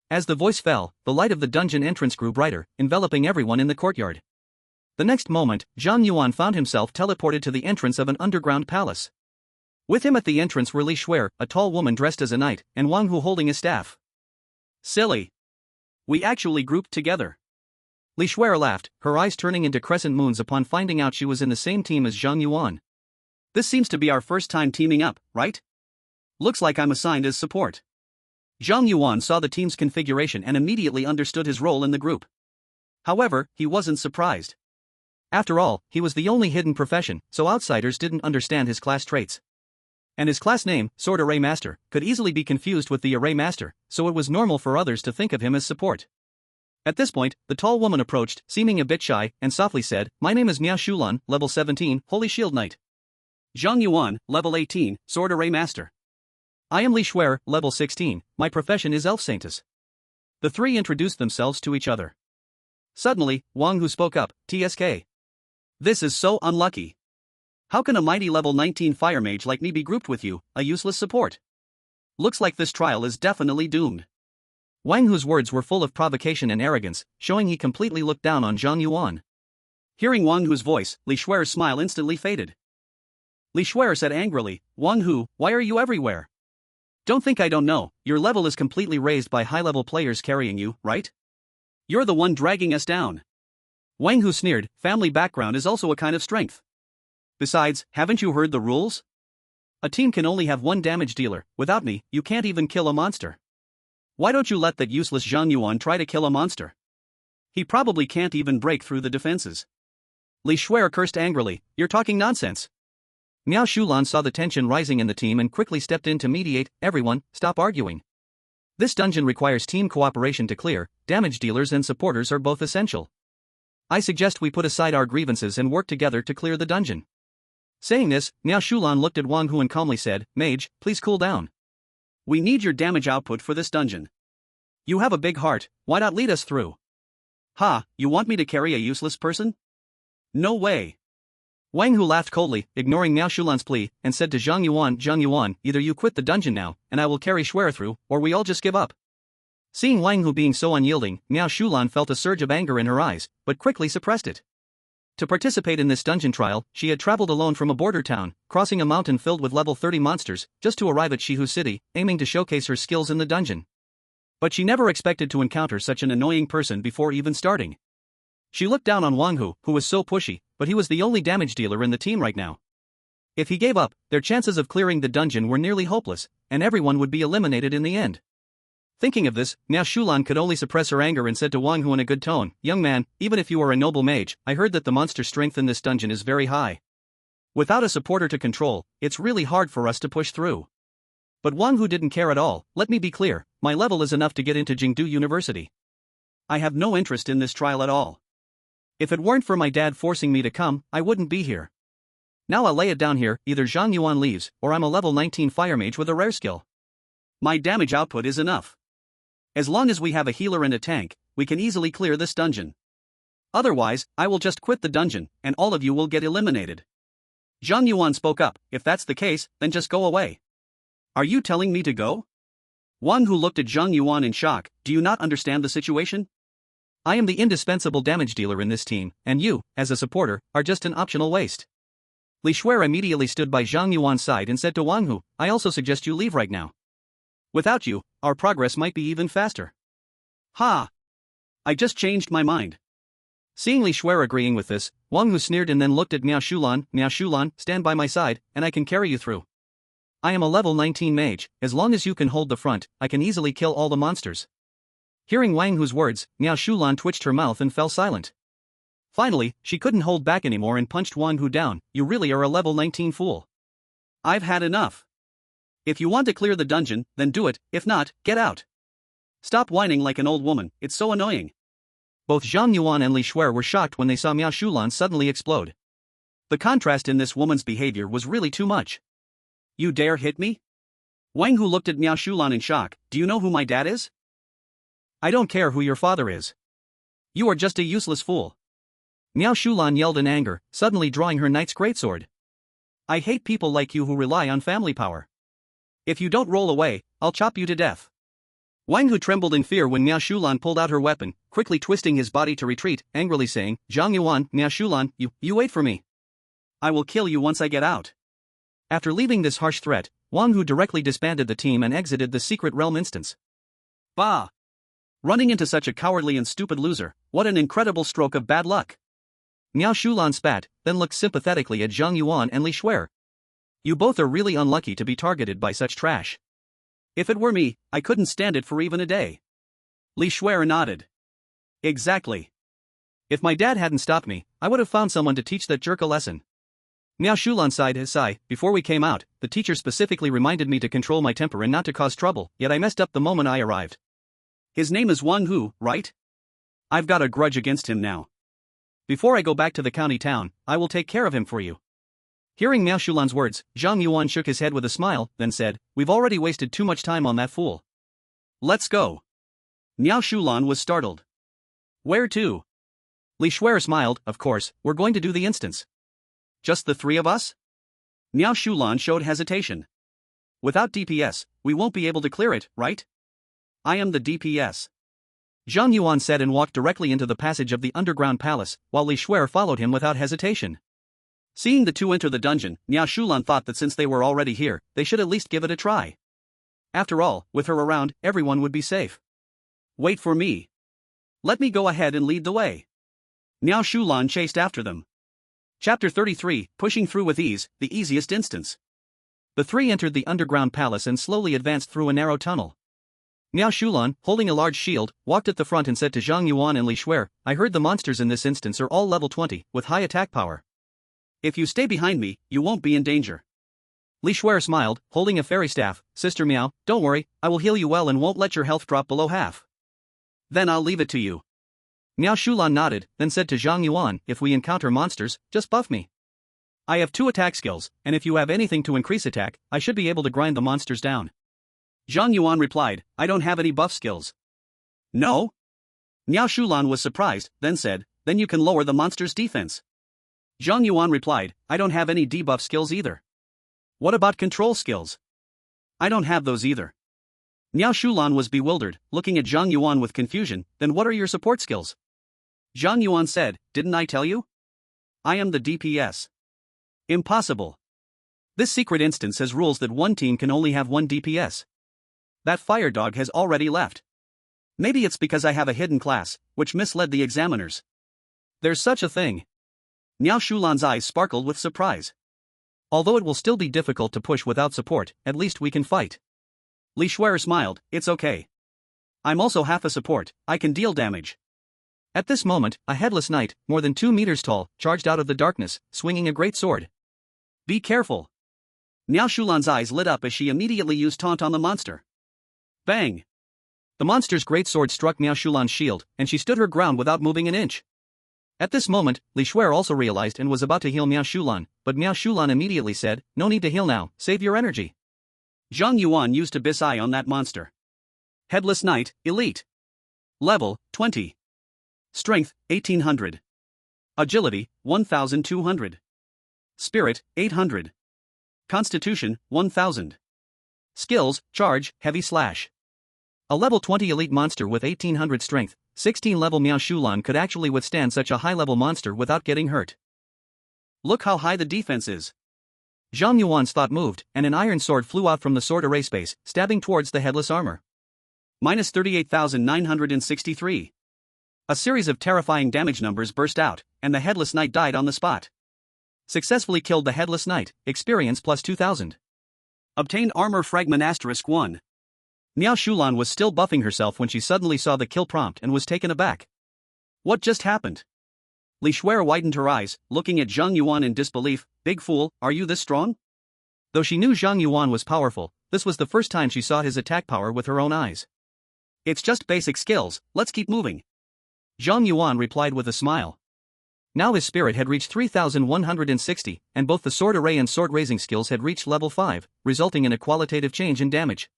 As the voice fell, the light of the dungeon entrance grew brighter, enveloping everyone in the courtyard. The next moment, Zhang Yuan found himself teleported to the entrance of an underground palace. With him at the entrance were Li Xue'er, a tall woman dressed as a knight, and Wang Hu holding a staff. Silly. We actually grouped together. Li Xue'er laughed, her eyes turning into crescent moons upon finding out she was in the same team as Zhang Yuan. This seems to be our first time teaming up, right? Looks like I'm assigned as support. Zhang Yuan saw the team's configuration and immediately understood his role in the group. However, he wasn't surprised. After all, he was the only hidden profession, so outsiders didn't understand his class traits. And his class name, Sword Array Master, could easily be confused with the Array Master, so it was normal for others to think of him as support. At this point, the tall woman approached, seeming a bit shy, and softly said, My name is Miao Shulan, level 17, Holy Shield Knight. Zhang Yuan, level 18, Sword Array Master. I am Li Xue'er, level 16, my profession is Elf Saintess. The three introduced themselves to each other. Suddenly, Wang Hu spoke up, TSK. This is so unlucky. How can a mighty level 19 fire mage like me be grouped with you, a useless support? Looks like this trial is definitely doomed. Wang Hu's words were full of provocation and arrogance, showing he completely looked down on Zhang Yuan. Hearing Wang Hu's voice, Li Xue'er's smile instantly faded. Li Xue'er said angrily, Wang Hu, why are you everywhere? Don't think I don't know, your level is completely raised by high-level players carrying you, right? You're the one dragging us down. Wang Hu sneered, family background is also a kind of strength. Besides, haven't you heard the rules? A team can only have one damage dealer, without me, you can't even kill a monster. Why don't you let that useless Zhang Yuan try to kill a monster? He probably can't even break through the defenses. Li Xue'er cursed angrily, you're talking nonsense. Miao Shulan saw the tension rising in the team and quickly stepped in to mediate, everyone, stop arguing. This dungeon requires team cooperation to clear, damage dealers and supporters are both essential. I suggest we put aside our grievances and work together to clear the dungeon. Saying this, Miao Shulan looked at Wang Hu and calmly said, Mage, please cool down. We need your damage output for this dungeon. You have a big heart, why not lead us through? Ha, you want me to carry a useless person? No way. Wang Hu laughed coldly, ignoring Miao Shulan's plea, and said to Zhang Yuan, either you quit the dungeon now, and I will carry Xue'er through, or we all just give up. Seeing Wang Hu being so unyielding, Miao Shulan felt a surge of anger in her eyes, but quickly suppressed it. To participate in this dungeon trial, she had traveled alone from a border town, crossing a mountain filled with level 30 monsters, just to arrive at Shihu City, aiming to showcase her skills in the dungeon. But she never expected to encounter such an annoying person before even starting. She looked down on Wang Hu, who was so pushy, but he was the only damage dealer in the team right now. If he gave up, their chances of clearing the dungeon were nearly hopeless, and everyone would be eliminated in the end. Thinking of this, Miao Shulan could only suppress her anger and said to Wang Hu in a good tone, Young man, even if you are a noble mage, I heard that the monster strength in this dungeon is very high. Without a supporter to control, it's really hard for us to push through. But Wang Hu didn't care at all. Let me be clear, my level is enough to get into Jingdu University. I have no interest in this trial at all. If it weren't for my dad forcing me to come, I wouldn't be here. Now I'll lay it down here, either Zhang Yuan leaves, or I'm a level 19 fire mage with a rare skill. My damage output is enough. As long as we have a healer and a tank, we can easily clear this dungeon. Otherwise, I will just quit the dungeon, and all of you will get eliminated. Zhang Yuan spoke up, if that's the case, then just go away. Are you telling me to go? Wang Hu looked at Zhang Yuan in shock, do you not understand the situation? I am the indispensable damage dealer in this team, and you, as a supporter, are just an optional waste. Li Xue'er immediately stood by Zhang Yuan's side and said to Wang Hu, I also suggest you leave right now. Without you, our progress might be even faster. Ha! I just changed my mind. Seeing Li Xue'er agreeing with this, Wang Hu sneered and then looked at Miao Shulan, stand by my side, and I can carry you through. I am a level 19 mage, as long as you can hold the front, I can easily kill all the monsters. Hearing Wang Hu's words, Miao Shulan twitched her mouth and fell silent. Finally, she couldn't hold back anymore and punched Wang Hu down, you really are a level 19 fool. I've had enough. If you want to clear the dungeon, then do it, if not, get out. Stop whining like an old woman, it's so annoying. Both Zhang Yuan and Li Xue'er were shocked when they saw Miao Shulan suddenly explode. The contrast in this woman's behavior was really too much. You dare hit me? Wang Hu looked at Miao Shulan in shock, do you know who my dad is? I don't care who your father is. You are just a useless fool. Miao Shulan yelled in anger, suddenly drawing her knight's greatsword. I hate people like you who rely on family power. If you don't roll away, I'll chop you to death. Wang Hu trembled in fear when Miao Shulan pulled out her weapon, quickly twisting his body to retreat, angrily saying, Zhang Yuan, Miao Shulan, you wait for me. I will kill you once I get out. After leaving this harsh threat, Wang Hu directly disbanded the team and exited the secret realm instance. Bah! Running into such a cowardly and stupid loser, what an incredible stroke of bad luck. Miao Shulan spat, then looked sympathetically at Zhang Yuan and Li Xue'er. You both are really unlucky to be targeted by such trash. If it were me, I couldn't stand it for even a day. Li Xue'er nodded. Exactly. If my dad hadn't stopped me, I would have found someone to teach that jerk a lesson. Miao Shulan sighed his sigh, before we came out, the teacher specifically reminded me to control my temper and not to cause trouble, yet I messed up the moment I arrived. His name is Wang Hu, right? I've got a grudge against him now. Before I go back to the county town, I will take care of him for you. Hearing Miao Shulan's words, Zhang Yuan shook his head with a smile, then said, we've already wasted too much time on that fool. Let's go. Miao Shulan was startled. Where to? Li Xue'er smiled, of course, we're going to do the instance. Just the three of us? Miao Shulan showed hesitation. Without DPS, we won't be able to clear it, right? I am the DPS. Zhang Yuan said and walked directly into the passage of the underground palace, while Li Xue'er followed him without hesitation. Seeing the two enter the dungeon, Miao Shulan thought that since they were already here, they should at least give it a try. After all, with her around, everyone would be safe. Wait for me. Let me go ahead and lead the way. Miao Shulan chased after them. Chapter 33, Pushing Through with Ease, the Easiest Instance. The three entered the underground palace and slowly advanced through a narrow tunnel. Miao Shulan, holding a large shield, walked at the front and said to Zhang Yuan and Li Xue'er, I heard the monsters in this instance are all level 20, with high attack power. If you stay behind me, you won't be in danger. Li Xue'er smiled, holding a fairy staff, Sister Miao, don't worry, I will heal you well and won't let your health drop below half. Then I'll leave it to you. Miao Shulan nodded, then said to Zhang Yuan, if we encounter monsters, just buff me. I have 2 attack skills, and if you have anything to increase attack, I should be able to grind the monsters down. Zhang Yuan replied, I don't have any buff skills. No? Miao Shulan was surprised, then said, then you can lower the monster's defense. Zhang Yuan replied, I don't have any debuff skills either. What about control skills? I don't have those either. Miao Shulan was bewildered, looking at Zhang Yuan with confusion, then what are your support skills? Zhang Yuan said, didn't I tell you? I am the DPS. Impossible. This secret instance has rules that one team can only have 1 DPS. That fire dog has already left. Maybe it's because I have a hidden class, which misled the examiners. There's such a thing. Miao Shulan's eyes sparkled with surprise. Although it will still be difficult to push without support, at least we can fight. Xue'er smiled, it's okay. I'm also half a support, I can deal damage. At this moment, a headless knight, more than 2 meters tall, charged out of the darkness, swinging a great sword. Be careful. Miao Shulan's eyes lit up as she immediately used taunt on the monster. Bang! The monster's great sword struck Miao Shulan's shield, and she stood her ground without moving an inch. At this moment, Xue'er also realized and was about to heal Miao Shulan, but Miao Shulan immediately said, no need to heal now, save your energy. Zhang Yuan used Abyssal on that monster. Headless Knight, Elite. Level, 20. Strength, 1800. Agility, 1200. Spirit, 800. Constitution, 1000. Skills, Charge, Heavy Slash. A level 20 elite monster with 1800 strength, 16 level Miao Shulan could actually withstand such a high level monster without getting hurt. Look how high the defense is. Zhang Yuan's thought moved, and an iron sword flew out from the sword array space, stabbing towards the headless armor. Minus 38,963. A series of terrifying damage numbers burst out, and the headless knight died on the spot. Successfully killed the headless knight, experience plus 2000. Obtained armor fragment *1. Miao Shulan was still buffing herself when she suddenly saw the kill prompt and was taken aback. What just happened? Xue'er widened her eyes, looking at Zhang Yuan in disbelief. Big fool, are you this strong? Though she knew Zhang Yuan was powerful, this was the first time she saw his attack power with her own eyes. It's just basic skills, let's keep moving. Zhang Yuan replied with a smile. Now his spirit had reached 3,160, and both the sword array and sword raising skills had reached level 5, resulting in a qualitative change in damage.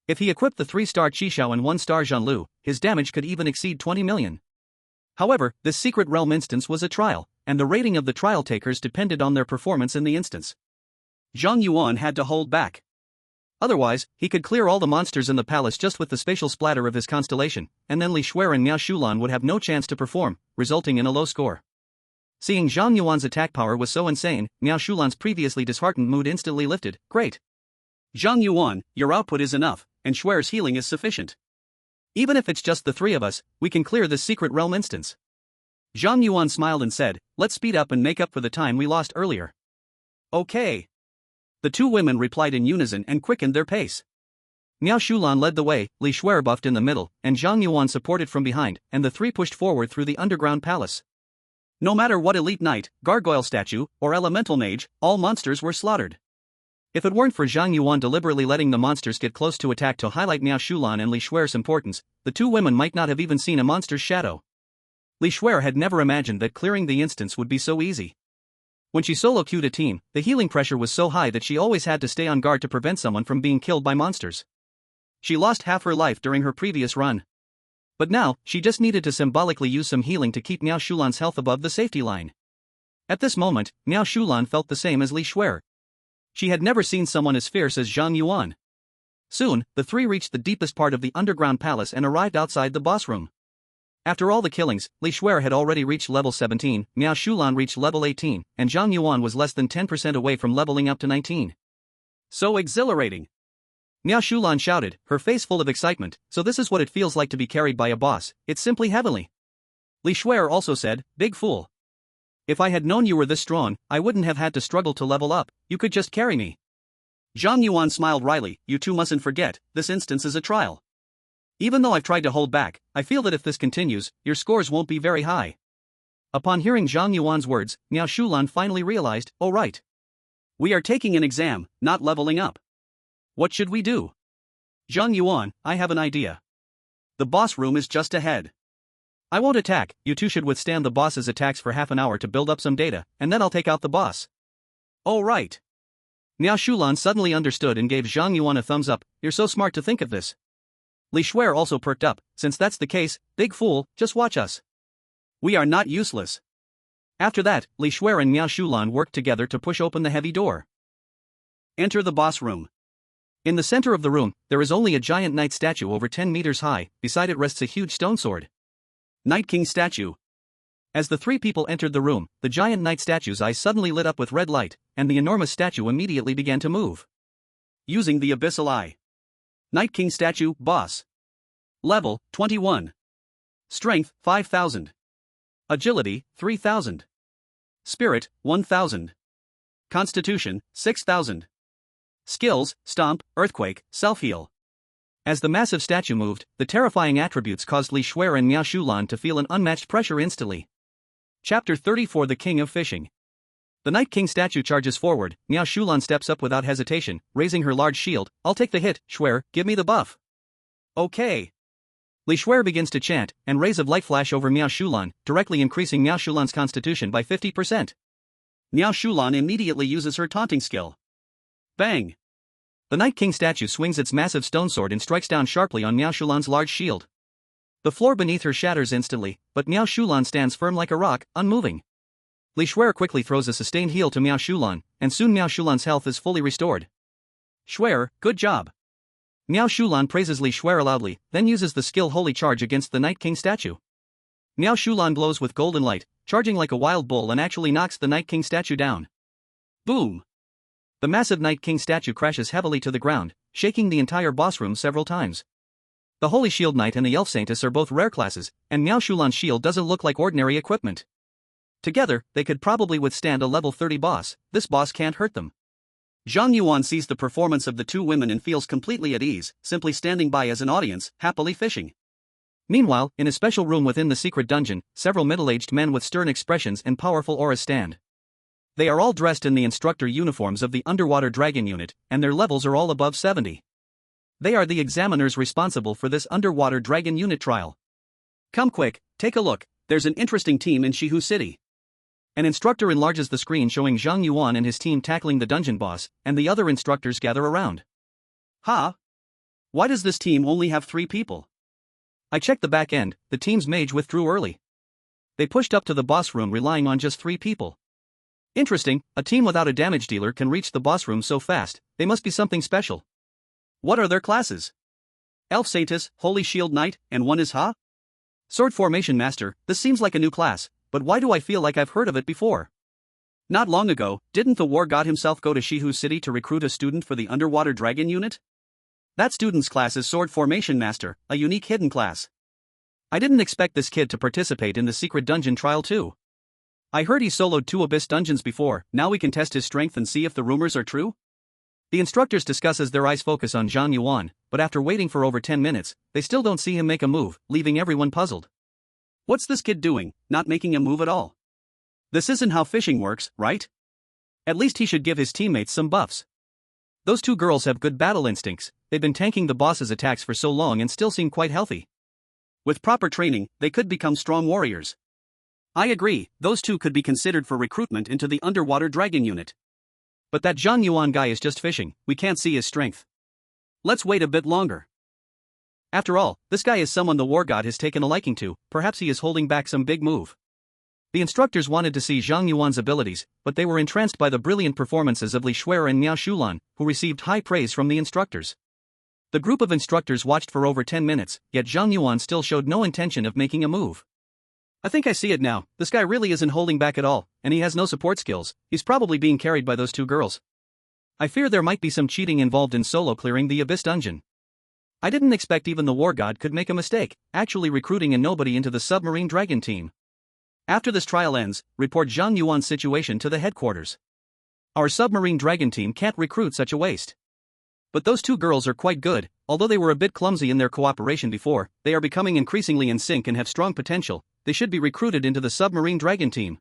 If he equipped the 3-star Qishao and 1-star Zhanlu, his damage could even exceed 20 million. However, this secret realm instance was a trial, and the rating of the trial takers depended on their performance in the instance. Zhang Yuan had to hold back. Otherwise, he could clear all the monsters in the palace just with the spatial splatter of his constellation, and then Xue'er and Miao Shulan would have no chance to perform, resulting in a low score. Seeing Zhang Yuan's attack power was so insane, Miao Shulan's previously disheartened mood instantly lifted. Great. Zhang Yuan, your output is enough, and Xue'er's healing is sufficient. Even if it's just the 3 of us, we can clear this secret realm instance. Zhang Yuan smiled and said, let's speed up and make up for the time we lost earlier. Okay. The 2 women replied in unison and quickened their pace. Miao Shulan led the way, Xue'er buffed in the middle, and Zhang Yuan supported from behind, and the 3 pushed forward through the underground palace. No matter what elite knight, gargoyle statue, or elemental mage, all monsters were slaughtered. If it weren't for Zhang Yuan deliberately letting the monsters get close to attack to highlight Miao Shulan and Xue'er's importance, the 2 women might not have even seen a monster's shadow. Xue'er had never imagined that clearing the instance would be so easy. When she solo queued a team, the healing pressure was so high that she always had to stay on guard to prevent someone from being killed by monsters. She lost half her life during her previous run. But now, she just needed to symbolically use some healing to keep Miao Shulan's health above the safety line. At this moment, Miao Shulan felt the same as Xue'er. She had never seen someone as fierce as Zhang Yuan. Soon, the 3 reached the deepest part of the underground palace and arrived outside the boss room. After all the killings, Xue'er had already reached level 17, Miao Shulan reached level 18, and Zhang Yuan was less than 10% away from leveling up to 19. So exhilarating! Miao Shulan shouted, her face full of excitement, so this is what it feels like to be carried by a boss, it's simply heavenly. Xue'er also said, big fool. If I had known you were this strong, I wouldn't have had to struggle to level up, you could just carry me. Zhang Yuan smiled wryly, you 2 mustn't forget, this instance is a trial. Even though I've tried to hold back, I feel that if this continues, your scores won't be very high. Upon hearing Zhang Yuan's words, Miao Shulan finally realized, oh right. We are taking an exam, not leveling up. What should we do? Zhang Yuan, I have an idea. The boss room is just ahead. I won't attack, you two should withstand the boss's attacks for half an hour to build up some data, and then I'll take out the boss. Oh right. Miao Shulan suddenly understood and gave Zhang Yuan a thumbs up. You're so smart to think of this. Li Xue'er also perked up. Since that's the case, big fool, just watch us. We are not useless. After that, Li Xue'er and Miao Shulan worked together to push open the heavy door. Enter the boss room. In the center of the room, there is only a giant knight statue over 10 meters high. Beside it rests a huge stone sword. Night King statue. As the three people entered the room, the giant knight statue's eyes suddenly lit up with red light, and the enormous statue immediately began to move. Using the Abyssal Eye. Night King statue, boss. Level, 21. Strength, 5,000. Agility, 3,000. Spirit, 1,000. Constitution, 6,000. Skills, Stomp, Earthquake, Self-Heal. As the massive statue moved, the terrifying attributes caused Li Xue'er and Miao Shulan to feel an unmatched pressure instantly. Chapter 34 The King of Fishing. The Night King statue charges forward. Miao Shulan steps up without hesitation, raising her large shield. I'll take the hit, Xue'er, give me the buff. Okay. Li Xue'er begins to chant, and rays of light flash over Miao Shulan, directly increasing Miao Shulan's constitution by 50%. Miao Shulan immediately uses her taunting skill. Bang! The Night King statue swings its massive stone sword and strikes down sharply on Miao Shulan's large shield. The floor beneath her shatters instantly, but Miao Shulan stands firm like a rock, unmoving. Li Xue'er quickly throws a sustained heal to Miao Shulan, and soon Miao Shulan's health is fully restored. Xue'er, good job. Miao Shulan praises Li Xue'er loudly, then uses the skill Holy Charge against the Night King statue. Miao Shulan glows with golden light, charging like a wild bull and actually knocks the Night King statue down. Boom! The massive Night King statue crashes heavily to the ground, shaking the entire boss room several times. The Holy Shield Knight and the Elf Saintess are both rare classes, and Miao Shulan's shield doesn't look like ordinary equipment. Together, they could probably withstand a level 30 boss. This boss can't hurt them. Zhang Yuan sees the performance of the two women and feels completely at ease, simply standing by as an audience, happily fishing. Meanwhile, in a special room within the secret dungeon, several middle-aged men with stern expressions and powerful auras stand. They are all dressed in the instructor uniforms of the Underwater Dragon Unit, and their levels are all above 70. They are the examiners responsible for this Underwater Dragon Unit trial. Come quick, take a look, there's an interesting team in Shihu City. An instructor enlarges the screen showing Zhang Yuan and his team tackling the dungeon boss, and the other instructors gather around. Huh? Why does this team only have 3 people? I checked the back end, the team's mage withdrew early. They pushed up to the boss room relying on just 3 people. Interesting, a team without a damage dealer can reach the boss room so fast, they must be something special. What are their classes? Elf Saintess, Holy Shield Knight, and one is Ha? Sword Formation Master, this seems like a new class, but why do I feel like I've heard of it before? Not long ago, didn't the war god himself go to Shihu City to recruit a student for the Underwater Dragon Unit? That student's class is Sword Formation Master, a unique hidden class. I didn't expect this kid to participate in the secret dungeon trial too. I heard he soloed 2 Abyss dungeons before, now we can test his strength and see if the rumors are true? The instructors discuss as their eyes focus on Zhang Yuan, but after waiting for over 10 minutes, they still don't see him make a move, leaving everyone puzzled. What's this kid doing, not making a move at all? This isn't how fishing works, right? At least he should give his teammates some buffs. Those 2 girls have good battle instincts, they've been tanking the boss's attacks for so long and still seem quite healthy. With proper training, they could become strong warriors. I agree, those 2 could be considered for recruitment into the Underwater Dragon Unit. But that Zhang Yuan guy is just fishing, we can't see his strength. Let's wait a bit longer. After all, this guy is someone the war god has taken a liking to, perhaps he is holding back some big move. The instructors wanted to see Zhang Yuan's abilities, but they were entranced by the brilliant performances of Li Xue'er and Miao Shulan, who received high praise from the instructors. The group of instructors watched for over 10 minutes, yet Zhang Yuan still showed no intention of making a move. I think I see it now, this guy really isn't holding back at all, and he has no support skills, he's probably being carried by those 2 girls. I fear there might be some cheating involved in solo clearing the Abyss dungeon. I didn't expect even the war god could make a mistake, actually recruiting a nobody into the submarine dragon team. After this trial ends, report Zhang Yuan's situation to the headquarters. Our submarine dragon team can't recruit such a waste. But those 2 girls are quite good, although they were a bit clumsy in their cooperation before, they are becoming increasingly in sync and have strong potential, they should be recruited into the submarine dragon team.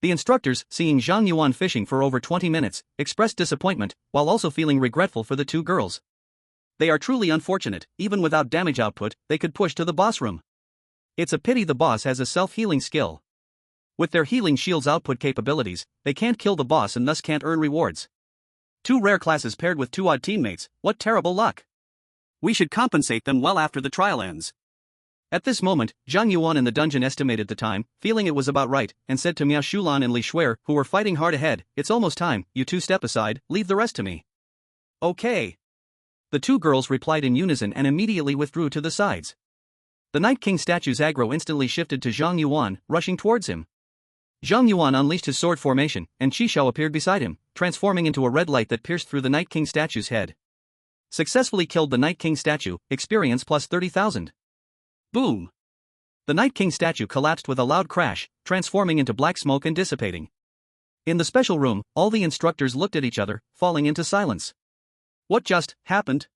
The instructors, seeing Zhang Yuan fishing for over 20 minutes, expressed disappointment, while also feeling regretful for the 2 girls. They are truly unfortunate, even without damage output, they could push to the boss room. It's a pity the boss has a self-healing skill. With their healing shield's output capabilities, they can't kill the boss and thus can't earn rewards. 2 rare classes paired with 2 odd teammates, what terrible luck. We should compensate them well after the trial ends. At this moment, Zhang Yuan in the dungeon estimated the time, feeling it was about right, and said to Miao Shulan and Li Xue'er, who were fighting hard ahead, "It's almost time, you two step aside, leave the rest to me." "Okay." The 2 girls replied in unison and immediately withdrew to the sides. The Night King statue's aggro instantly shifted to Zhang Yuan, rushing towards him. Zhang Yuan unleashed his sword formation, and Qishao appeared beside him, transforming into a red light that pierced through the Night King statue's head. Successfully killed the Night King statue, experience plus 30,000. Boom! The Night King statue collapsed with a loud crash, transforming into black smoke and dissipating. In the special room, all the instructors looked at each other, falling into silence. What just happened?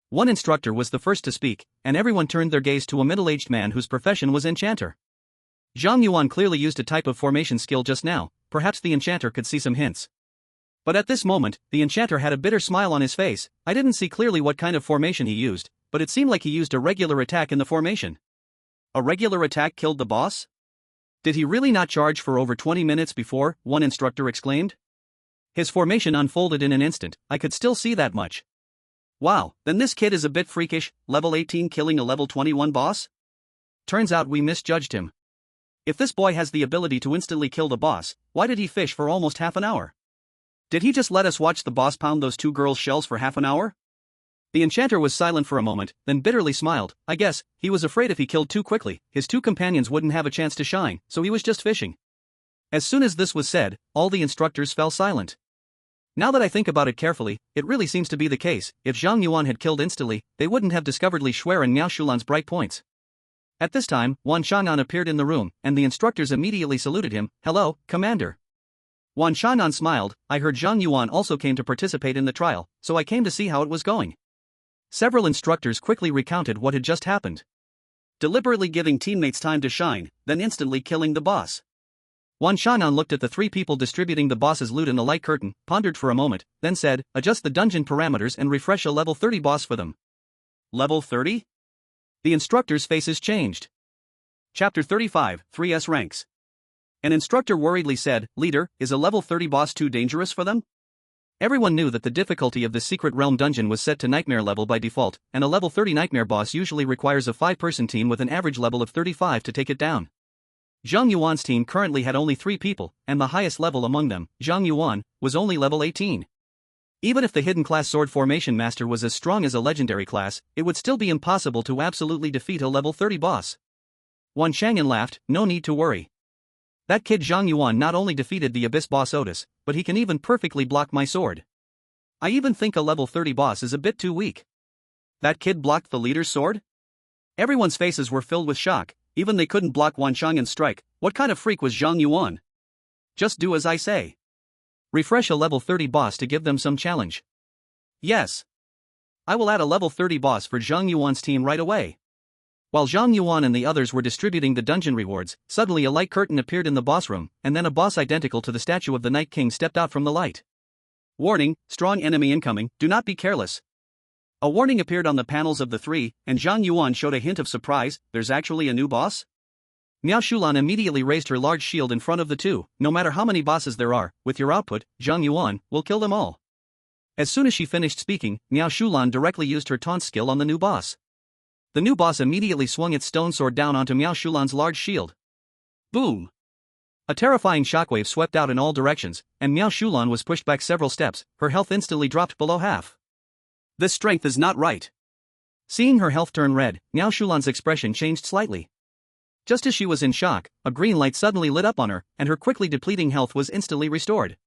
One instructor was the first to speak, and everyone turned their gaze to a middle-aged man whose profession was enchanter. Zhang Yuan clearly used a type of formation skill just now, perhaps the enchanter could see some hints. But at this moment, the enchanter had a bitter smile on his face. I didn't see clearly what kind of formation he used, but it seemed like he used a regular attack in the formation. A regular attack killed the boss? Did he really not charge for over 20 minutes before? One instructor exclaimed. His formation unfolded in an instant, I could still see that much. Wow, then this kid is a bit freakish, level 18 killing a level 21 boss? Turns out we misjudged him. If this boy has the ability to instantly kill the boss, why did he fish for almost half an hour? Did he just let us watch the boss pound those 2 girls' shells for half an hour? The enchanter was silent for a moment, then bitterly smiled. I guess he was afraid if he killed too quickly, his 2 companions wouldn't have a chance to shine, so he was just fishing. As soon as this was said, all the instructors fell silent. Now that I think about it carefully, it really seems to be the case. If Zhang Yuan had killed instantly, they wouldn't have discovered Li Xue'er and Miao Shulan's bright points. At this time, Wan Chang'an appeared in the room, and the instructors immediately saluted him. "Hello, Commander." Wan Chang'an smiled. "I heard Zhang Yuan also came to participate in the trial, so I came to see how it was going." Several instructors quickly recounted what had just happened. Deliberately giving teammates time to shine, then instantly killing the boss. Wan Chang'an looked at the 3 people distributing the boss's loot in the light curtain, pondered for a moment, then said, "Adjust the dungeon parameters and refresh a level 30 boss for them." Level 30? The instructors' faces changed. Chapter 35, 3S Ranks. An instructor worriedly said, "Leader, is a level 30 boss too dangerous for them?" Everyone knew that the difficulty of the Secret Realm dungeon was set to Nightmare level by default, and a level 30 Nightmare boss usually requires a 5-person team with an average level of 35 to take it down. Zhang Yuan's team currently had only 3 people, and the highest level among them, Zhang Yuan, was only level 18. Even if the hidden class sword formation master was as strong as a legendary class, it would still be impossible to absolutely defeat a level 30 boss. Wan Chang'an laughed, "No need to worry. That kid Zhang Yuan not only defeated the Abyss boss Otis, but he can even perfectly block my sword. I even think a level 30 boss is a bit too weak." That kid blocked the leader's sword? Everyone's faces were filled with shock. Even they couldn't block Wan Chang'an's strike. What kind of freak was Zhang Yuan? Just do as I say. Refresh a level 30 boss to give them some challenge. Yes. I will add a level 30 boss for Zhang Yuan's team right away. While Zhang Yuan and the others were distributing the dungeon rewards, suddenly a light curtain appeared in the boss room, and then a boss identical to the statue of the Night King stepped out from the light. Warning, strong enemy incoming, do not be careless. A warning appeared on the panels of the 3, and Zhang Yuan showed a hint of surprise. There's actually a new boss? Miao Shulan immediately raised her large shield in front of the 2. No matter how many bosses there are, with your output, Zhang Yuan will kill them all. As soon as she finished speaking, Miao Shulan directly used her taunt skill on the new boss. The new boss immediately swung its stone sword down onto Miao Shulan's large shield. Boom! A terrifying shockwave swept out in all directions, and Miao Shulan was pushed back several steps. Her health instantly dropped below half. This strength is not right. Seeing her health turn red, Miao Shulan's expression changed slightly. Just as she was in shock, a green light suddenly lit up on her, and her quickly depleting health was instantly restored.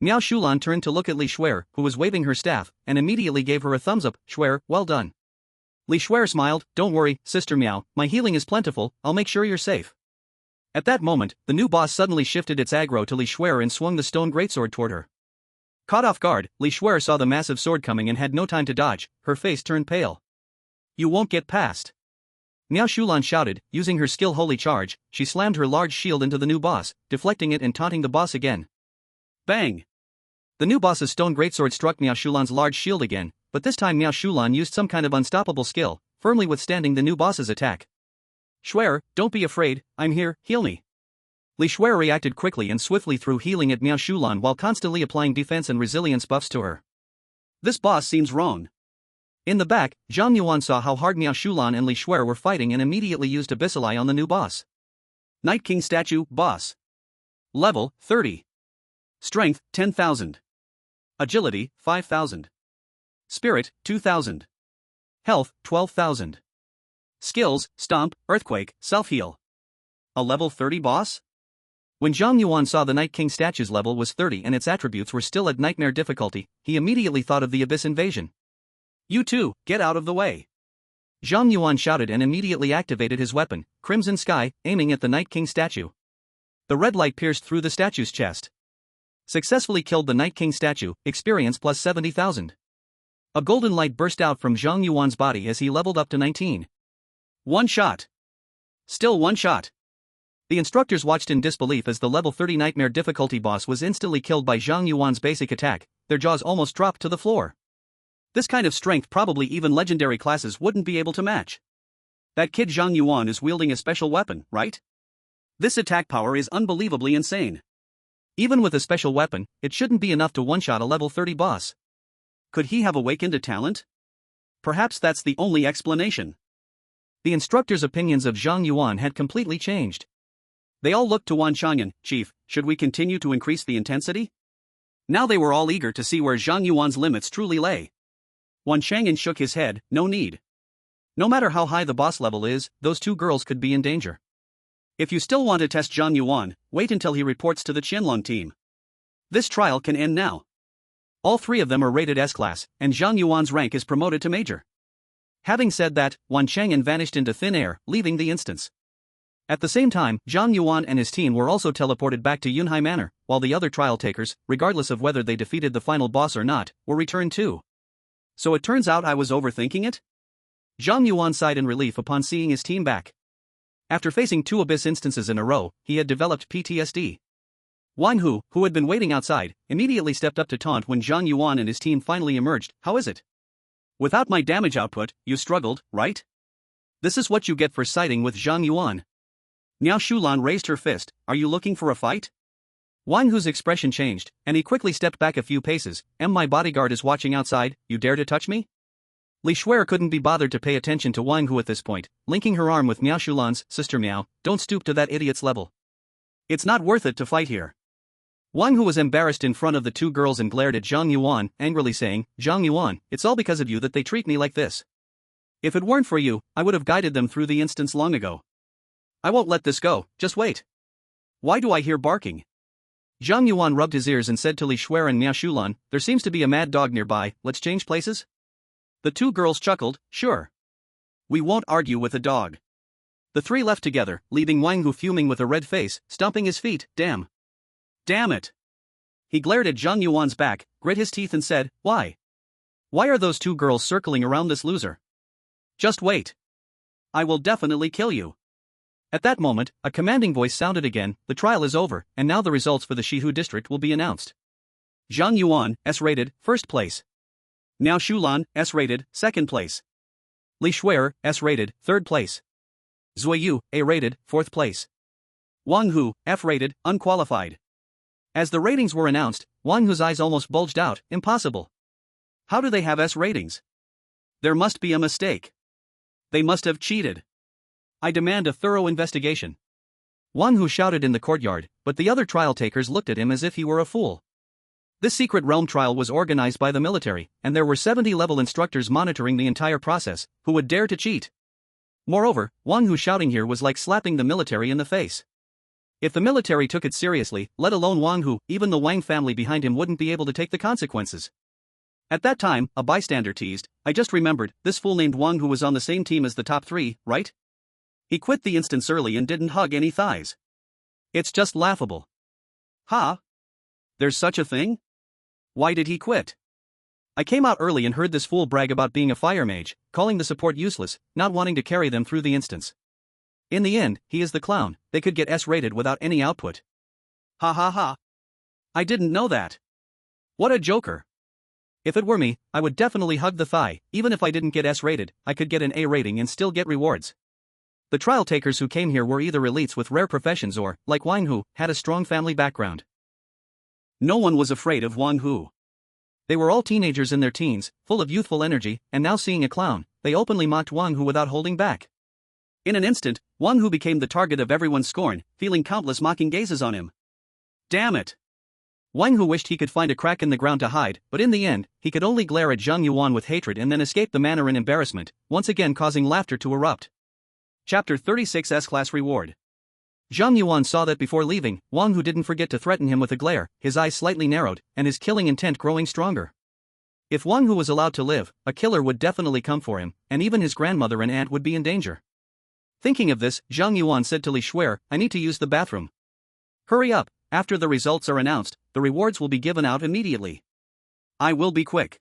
Miao Shulan turned to look at Li Xue'er, who was waving her staff, and immediately gave her a thumbs up. "Xue'er, well done." Li Xue'er smiled, "Don't worry, Sister Miao, my healing is plentiful, I'll make sure you're safe." At that moment, the new boss suddenly shifted its aggro to Li Xue'er and swung the stone greatsword toward her. Caught off guard, Li Xue'er saw the massive sword coming and had no time to dodge. Her face turned pale. "You won't get past." Miao Shulan shouted, using her skill Holy Charge. She slammed her large shield into the new boss, deflecting it and taunting the boss again. Bang! The new boss's stone greatsword struck Miao Shulan's large shield again, but this time Miao Shulan used some kind of unstoppable skill, firmly withstanding the new boss's attack. Xue'er, don't be afraid, I'm here, heal me. Xue'er reacted quickly and swiftly threw healing at Miao Shulan while constantly applying defense and resilience buffs to her. This boss seems wrong. In the back, Zhang Yuan saw how hard Miao Shulan and Xue'er were fighting and immediately used Abyssal on the new boss. Night King Statue, Boss. Level, 30. Strength, 10,000. Agility, 5,000. Spirit, 2,000. Health, 12,000. Skills, Stomp, Earthquake, Self-Heal. A level 30 boss? When Zhang Yuan saw the Night King statue's level was 30 and its attributes were still at nightmare difficulty, he immediately thought of the Abyss invasion. You two, get out of the way. Zhang Yuan shouted and immediately activated his weapon, Crimson Sky, aiming at the Night King statue. The red light pierced through the statue's chest. Successfully killed the Night King statue, experience plus 70,000. A golden light burst out from Zhang Yuan's body as he leveled up to 19. One shot. Still one shot. The instructors watched in disbelief as the level 30 nightmare difficulty boss was instantly killed by Zhang Yuan's basic attack, their jaws almost dropped to the floor. This kind of strength probably even legendary classes wouldn't be able to match. That kid Zhang Yuan is wielding a special weapon, right? This attack power is unbelievably insane. Even with a special weapon, it shouldn't be enough to one-shot a level 30 boss. Could he have awakened a talent? Perhaps that's the only explanation. The instructors' opinions of Zhang Yuan had completely changed. They all looked to Wan Chang'an, Chief, should we continue to increase the intensity? Now they were all eager to see where Zhang Yuan's limits truly lay. Wan Chang'an shook his head, no need. No matter how high the boss level is, those two girls could be in danger. If you still want to test Zhang Yuan, wait until he reports to the Qianlong team. This trial can end now. All three of them are rated S-class, and Zhang Yuan's rank is promoted to major. Having said that, Wan Chang'an vanished into thin air, leaving the instance. At the same time, Zhang Yuan and his team were also teleported back to Yunhai Manor, while the other trial takers, regardless of whether they defeated the final boss or not, were returned too. So it turns out I was overthinking it? Zhang Yuan sighed in relief upon seeing his team back. After facing two Abyss instances in a row, he had developed PTSD. Wang Hu, who had been waiting outside, immediately stepped up to taunt when Zhang Yuan and his team finally emerged. How is it? Without my damage output, you struggled, right? This is what you get for siding with Zhang Yuan. Miao Shulan raised her fist. Are you looking for a fight? Wang Hu's expression changed, and he quickly stepped back a few paces. My bodyguard is watching outside, you dare to touch me? Xue'er couldn't be bothered to pay attention to Wang Hu at this point, linking her arm with Miao Shulan's. Sister Miao, don't stoop to that idiot's level. It's not worth it to fight here. Wang Hu was embarrassed in front of the two girls and glared at Zhang Yuan, angrily saying, Zhang Yuan, it's all because of you that they treat me like this. If it weren't for you, I would have guided them through the instance long ago. I won't let this go, just wait. Why do I hear barking? Zhang Yuan rubbed his ears and said to Xue'er and Miao Shulan, there seems to be a mad dog nearby, let's change places? The two girls chuckled, sure. We won't argue with a dog. The three left together, leaving Wang Hu fuming with a red face, stomping his feet. Damn. Damn it. He glared at Zhang Yuan's back, grit his teeth and said, why? Why are those two girls circling around this loser? Just wait. I will definitely kill you. At that moment, a commanding voice sounded again, the trial is over, and now the results for the Shihu district will be announced. Zhang Yuan, S-rated, first place. Miao Shulan, S-rated, second place. Xue'er, S-rated, third place. Zuiyu, A-rated, fourth place. Wang Hu, F-rated, unqualified. As the ratings were announced, Wang Hu's eyes almost bulged out, impossible. How do they have S ratings? There must be a mistake. They must have cheated. I demand a thorough investigation. Wang Hu shouted in the courtyard, but the other trial takers looked at him as if he were a fool. This secret realm trial was organized by the military, and there were 70-level instructors monitoring the entire process, who would dare to cheat. Moreover, Wang Hu shouting here was like slapping the military in the face. If the military took it seriously, let alone Wang Hu, even the Wang family behind him wouldn't be able to take the consequences. At that time, a bystander teased, I just remembered, this fool named Wang Hu was on the same team as the top three, right? He quit the instance early and didn't hug any thighs. It's just laughable. Ha? There's such a thing? Why did he quit? I came out early and heard this fool brag about being a fire mage, calling the support useless, not wanting to carry them through the instance. In the end, he is the clown, they could get S-rated without any output. Ha ha ha. I didn't know that. What a joker. If it were me, I would definitely hug the thigh, even if I didn't get S-rated, I could get an A rating and still get rewards. The trial takers who came here were either elites with rare professions or, like Wang Hu, had a strong family background. No one was afraid of Wang Hu. They were all teenagers in their teens, full of youthful energy, and now seeing a clown, they openly mocked Wang Hu without holding back. In an instant, Wang Hu became the target of everyone's scorn, feeling countless mocking gazes on him. Damn it! Wang Hu wished he could find a crack in the ground to hide, but in the end, he could only glare at Zhang Yuan with hatred and then escape the manor in embarrassment, once again causing laughter to erupt. Chapter 36 S-Class Reward. Zhang Yuan saw that before leaving, Wang Hu didn't forget to threaten him with a glare, his eyes slightly narrowed, and his killing intent growing stronger. If Wang Hu was allowed to live, a killer would definitely come for him, and even his grandmother and aunt would be in danger. Thinking of this, Zhang Yuan said to Xue'er, "I need to use the bathroom. Hurry up, after the results are announced, the rewards will be given out immediately. I will be quick."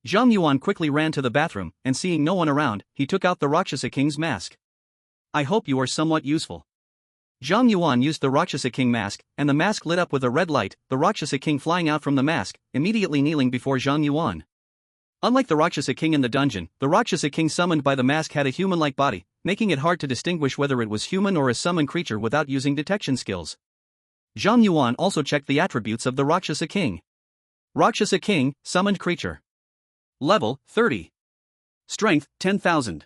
Zhang Yuan quickly ran to the bathroom, and seeing no one around, he took out the Rakshasa King's mask. "I hope you are somewhat useful." Zhang Yuan used the Rakshasa King mask, and the mask lit up with a red light, the Rakshasa King flying out from the mask, immediately kneeling before Zhang Yuan. Unlike the Rakshasa King in the dungeon, the Rakshasa King summoned by the mask had a human-like body, making it hard to distinguish whether it was human or a summoned creature without using detection skills. Zhang Yuan also checked the attributes of the Rakshasa King. Rakshasa King, summoned creature. Level, 30. Strength, 10,000.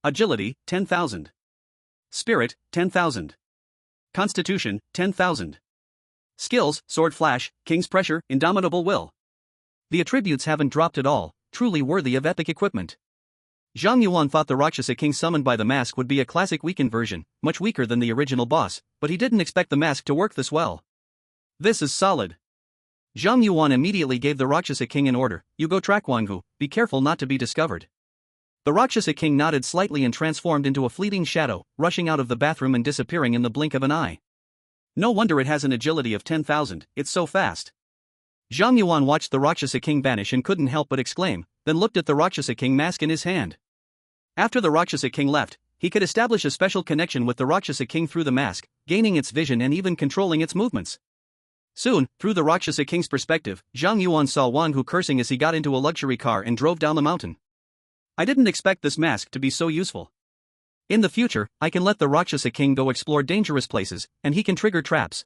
Agility, 10,000. Spirit, 10,000. Constitution, 10,000. Skills, Sword Flash, King's Pressure, Indomitable Will. The attributes haven't dropped at all, truly worthy of epic equipment. Zhang Yuan thought the Rakshasa King summoned by the mask would be a classic weakened version, much weaker than the original boss, but he didn't expect the mask to work this well. This is solid. Zhang Yuan immediately gave the Rakshasa King an order, "You go track Wang Hu, be careful not to be discovered." The Rakshasa King nodded slightly and transformed into a fleeting shadow, rushing out of the bathroom and disappearing in the blink of an eye. No wonder it has an agility of 10,000, it's so fast. Zhang Yuan watched the Rakshasa King vanish and couldn't help but exclaim, then looked at the Rakshasa King mask in his hand. After the Rakshasa King left, he could establish a special connection with the Rakshasa King through the mask, gaining its vision and even controlling its movements. Soon, through the Rakshasa King's perspective, Zhang Yuan saw Wang Hu cursing as he got into a luxury car and drove down the mountain. "I didn't expect this mask to be so useful. In the future, I can let the Rakshasa King go explore dangerous places, and he can trigger traps."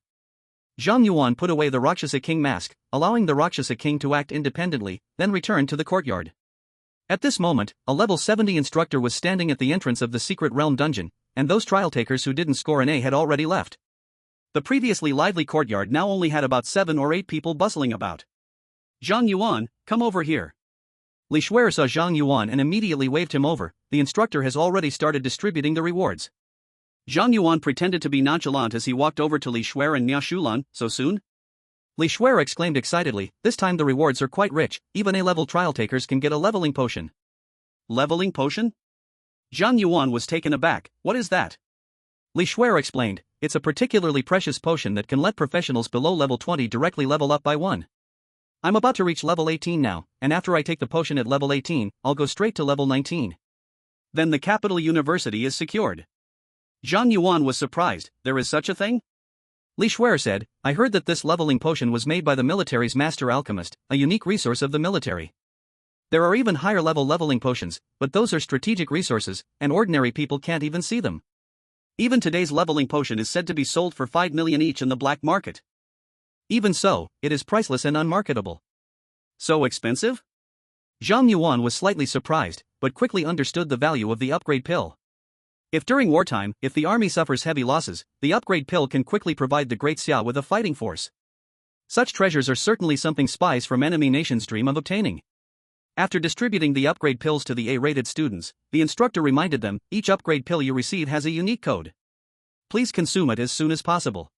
Zhang Yuan put away the Rakshasa King mask, allowing the Rakshasa King to act independently, then returned to the courtyard. At this moment, a level 70 instructor was standing at the entrance of the Secret Realm dungeon, and those trial takers who didn't score an A had already left. The previously lively courtyard now only had about 7 or 8 people bustling about. "Zhang Yuan, come over here." Xue'er saw Zhang Yuan and immediately waved him over. The instructor has already started distributing the rewards. Zhang Yuan pretended to be nonchalant as he walked over to Xue'er and Xulan. "So soon?" Xue'er exclaimed excitedly, "This time the rewards are quite rich, even A-level trial takers can get a leveling potion." "Leveling potion?" Zhang Yuan was taken aback. "What is that?" Xue'er explained, "It's a particularly precious potion that can let professionals below level 20 directly level up by 1. I'm about to reach level 18 now, and after I take the potion at level 18, I'll go straight to level 19. Then the capital university is secured." Zhang Yuan was surprised. "There is such a thing?" Xue'er said, "I heard that this leveling potion was made by the military's master alchemist, a unique resource of the military. There are even higher level leveling potions, but those are strategic resources, and ordinary people can't even see them. Even today's leveling potion is said to be sold for 5 million each in the black market. Even so, it is priceless and unmarketable." "So expensive?" Zhang Yuan was slightly surprised, but quickly understood the value of the upgrade pill. If during wartime, if the army suffers heavy losses, the upgrade pill can quickly provide the Great Xia with a fighting force. Such treasures are certainly something spies from enemy nations dream of obtaining. After distributing the upgrade pills to the A-rated students, the instructor reminded them, "Each upgrade pill you receive has a unique code. Please consume it as soon as possible.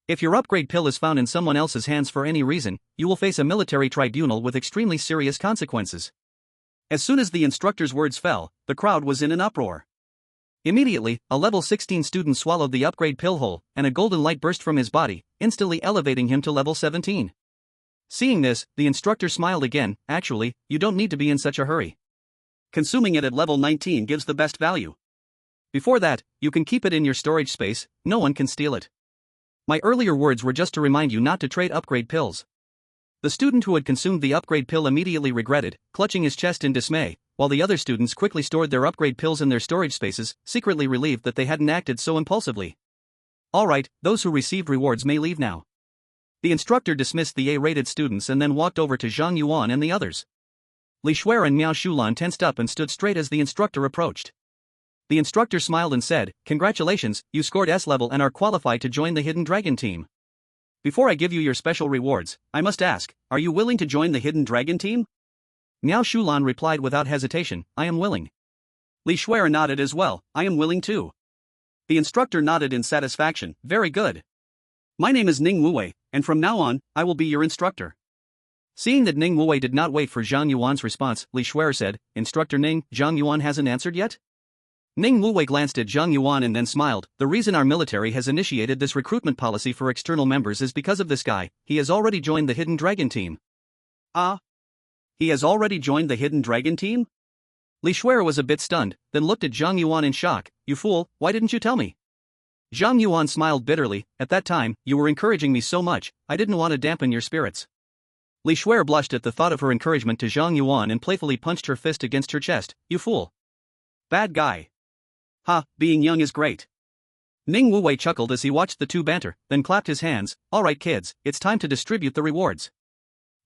If your upgrade pill is found in someone else's hands for any reason, you will face a military tribunal with extremely serious consequences." As soon as the instructor's words fell, the crowd was in an uproar. Immediately, a level 16 student swallowed the upgrade pill whole, and a golden light burst from his body, instantly elevating him to level 17. Seeing this, the instructor smiled again. "Actually, you don't need to be in such a hurry. Consuming it at level 19 gives the best value. Before that, you can keep it in your storage space, no one can steal it. My earlier words were just to remind you not to trade upgrade pills." The student who had consumed the upgrade pill immediately regretted, clutching his chest in dismay, while the other students quickly stored their upgrade pills in their storage spaces, secretly relieved that they hadn't acted so impulsively. Alright, those who received rewards may leave now. The instructor dismissed the A-rated students and then walked over to Zhang Yuan and the others. Li Xue'er and Miao Shulan tensed up and stood straight as the instructor approached. The instructor smiled and said, "Congratulations, you scored S level and are qualified to join the Hidden Dragon team. Before I give you your special rewards, I must ask, are you willing to join the Hidden Dragon team?" Miao Shulan replied without hesitation, "I am willing." Li Xue'er nodded as well, "I am willing too." The instructor nodded in satisfaction, "Very good. My name is Ning Wuwei, and from now on, I will be your instructor." Seeing that Ning Wuwei did not wait for Zhang Yuan's response, Li Xue'er said, "Instructor Ning, Zhang Yuan hasn't answered yet?" Ning Wuwei glanced at Zhang Yuan and then smiled. "The reason our military has initiated this recruitment policy for external members is because of this guy. He has already joined the Hidden Dragon team." "Ah? He has already joined the Hidden Dragon team?" Li Xue'er was a bit stunned, then looked at Zhang Yuan in shock. "You fool, why didn't you tell me?" Zhang Yuan smiled bitterly. "At that time, you were encouraging me so much, I didn't want to dampen your spirits." Li Xue'er blushed at the thought of her encouragement to Zhang Yuan and playfully punched her fist against her chest. "You fool. Bad guy. Ha, being young is great." Ning Wuwei chuckled as he watched the two banter, then clapped his hands. "Alright kids, it's time to distribute the rewards."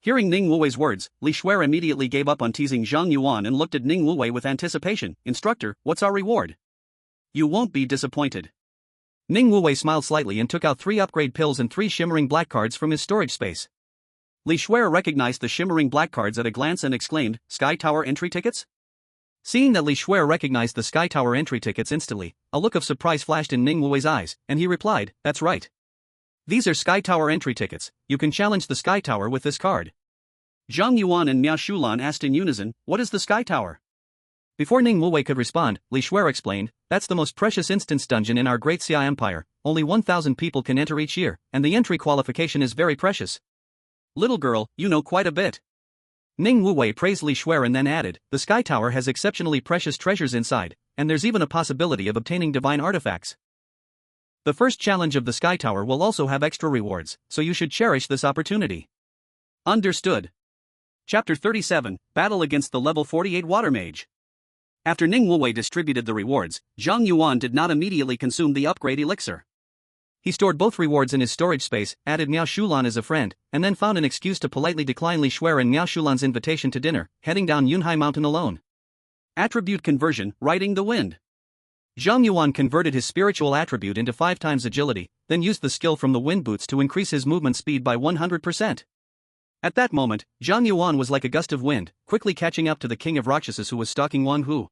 Hearing Ning Wuwei's words, Li Xue'er immediately gave up on teasing Zhang Yuan and looked at Ning Wuwei with anticipation. "Instructor, what's our reward?" "You won't be disappointed." Ning Wuwei smiled slightly and took out 3 upgrade pills and 3 shimmering black cards from his storage space. Li Xue'er recognized the shimmering black cards at a glance and exclaimed, "Sky Tower entry tickets?" Seeing that Li Xue'er recognized the Sky Tower entry tickets instantly, a look of surprise flashed in Ning Wuwei's eyes, and he replied, "That's right. These are Sky Tower entry tickets. You can challenge the Sky Tower with this card." Zhang Yuan and Miao Shulan asked in unison, "What is the Sky Tower?" Before Ning Wuwei could respond, Li Xue'er explained, "That's the most precious instance dungeon in our great Xia Empire. Only 1,000 people can enter each year, and the entry qualification is very precious." "Little girl, you know quite a bit." Ning Wuwei praised Li Xue'er and then added, "The Sky Tower has exceptionally precious treasures inside, and there's even a possibility of obtaining divine artifacts. The first challenge of the Sky Tower will also have extra rewards, so you should cherish this opportunity." Understood. Chapter 37, Battle against the level 48 Water Mage. After Ning Wuwei distributed the rewards, Zhang Yuan did not immediately consume the upgrade elixir. He stored both rewards in his storage space, added Miao Shulan as a friend, and then found an excuse to politely decline Li Xue'er and Miao Shulan's invitation to dinner, heading down Yunhai Mountain alone. Attribute conversion, riding the wind. Zhang Yuan converted his spiritual attribute into 5 times agility, then used the skill from the wind boots to increase his movement speed by 100%. At that moment, Zhang Yuan was like a gust of wind, quickly catching up to the king of Rakshasas who was stalking Wang Hu.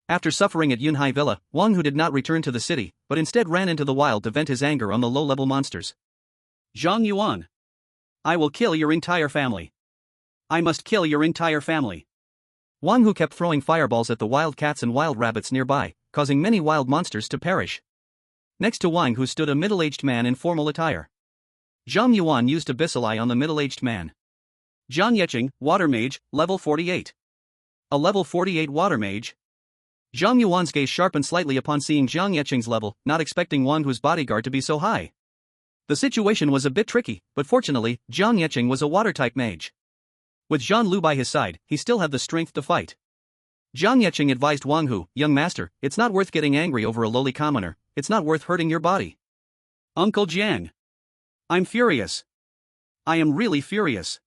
After suffering at Yunhai Villa, Wang Hu did not return to the city, but instead ran into the wild to vent his anger on the low-level monsters. "Zhang Yuan, I will kill your entire family. I must kill your entire family." Wang Hu kept throwing fireballs at the wild cats and wild rabbits nearby, causing many wild monsters to perish. Next to Wang Hu stood a middle-aged man in formal attire. Zhang Yuan used Abyssal Eye on the middle-aged man. Zhang Yeqing, Water Mage, level 48. A level 48 Water Mage? Zhang Yuan's gaze sharpened slightly upon seeing Zhang Yeqing's level, not expecting Wang Hu's bodyguard to be so high. The situation was a bit tricky, but fortunately, Zhang Yeqing was a water-type mage. With Zhan Lu by his side, he still had the strength to fight. Zhang Yeqing advised Wang Hu, "Young master, it's not worth getting angry over a lowly commoner, it's not worth hurting your body." "Uncle Jiang. I'm furious. I am really furious."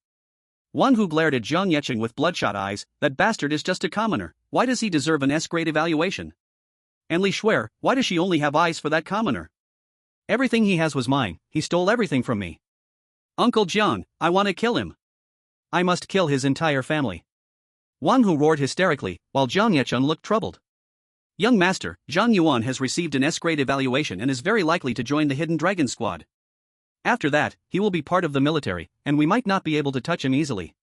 Wang Hu glared at Zhang Yeqing with bloodshot eyes. "That bastard is just a commoner. Why does he deserve an S-grade evaluation? And Li Xue'er, why does she only have eyes for that commoner? Everything he has was mine, he stole everything from me. Uncle Jiang, I want to kill him. I must kill his entire family." Wang Hu roared hysterically, while Zhang Yeqing looked troubled. "Young master, Zhang Yuan has received an S-grade evaluation and is very likely to join the Hidden Dragon Squad. After that, he will be part of the military, and we might not be able to touch him easily.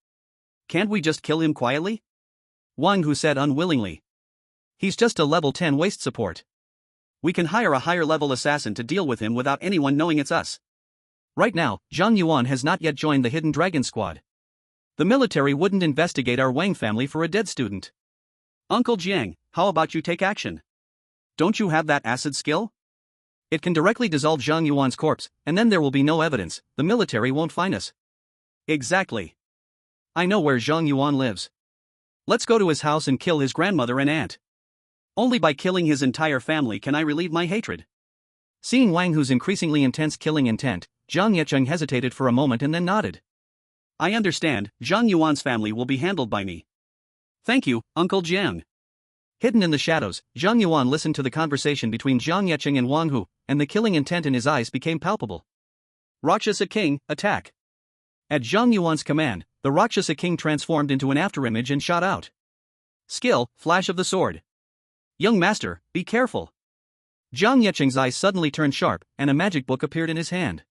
Can't we just kill him quietly?" Wang Hu said unwillingly. "He's just a level 10 waist support. We can hire a higher level assassin to deal with him without anyone knowing it's us. Right now, Zhang Yuan has not yet joined the Hidden Dragon Squad. The military wouldn't investigate our Wang family for a dead student. Uncle Jiang, how about you take action? Don't you have that acid skill? It can directly dissolve Zhang Yuan's corpse, and then there will be no evidence, the military won't find us. Exactly. I know where Zhang Yuan lives. Let's go to his house and kill his grandmother and aunt. Only by killing his entire family can I relieve my hatred. Seeing Wang Hu's increasingly intense killing intent, Zhang Yuan hesitated for a moment and then nodded. I understand, Zhang Yuan's family will be handled by me. Thank you, Uncle Jiang. Hidden in the shadows, Zhang Yuan listened to the conversation between Zhang Yuan and Wang Hu, and the killing intent in his eyes became palpable. Rakshasa King, attack! At Zhang Yuan's command, the Rakshasa King transformed into an afterimage and shot out. Skill, flash of the sword. Young master, be careful. Zhang Yuan's eyes suddenly turned sharp, and a magic book appeared in his hand.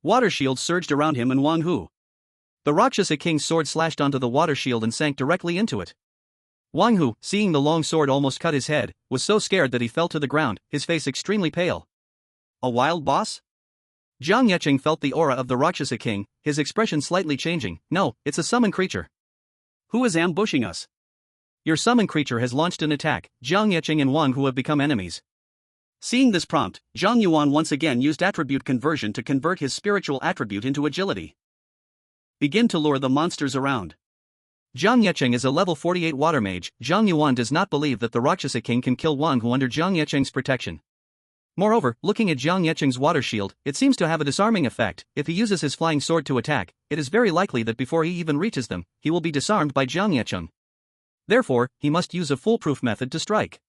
Water shields surged around him and Wang Hu. The Rakshasa King's sword slashed onto the water shield and sank directly into it. Wang Hu, seeing the long sword almost cut his head, was so scared that he fell to the ground, his face extremely pale. A wild boss? Zhang Yuan felt the aura of the Rakshasa King, his expression slightly changing. No, it's a summon creature. Who is ambushing us? Your summon creature has launched an attack. Zhang Yuan and Wang Hu have become enemies. Seeing this prompt, Zhang Yuan once again used attribute conversion to convert his spiritual attribute into agility. Begin to lure the monsters around. Zhang Yuan is a level 48 water mage. Zhang Yuan does not believe that the Rakshasa King can kill Wang Hu under Zhang Yuan's protection. Moreover, looking at Zhang Yuan's water shield, it seems to have a disarming effect. If he uses his flying sword to attack, it is very likely that before he even reaches them, he will be disarmed by Zhang Yuan. Therefore, he must use a foolproof method to strike.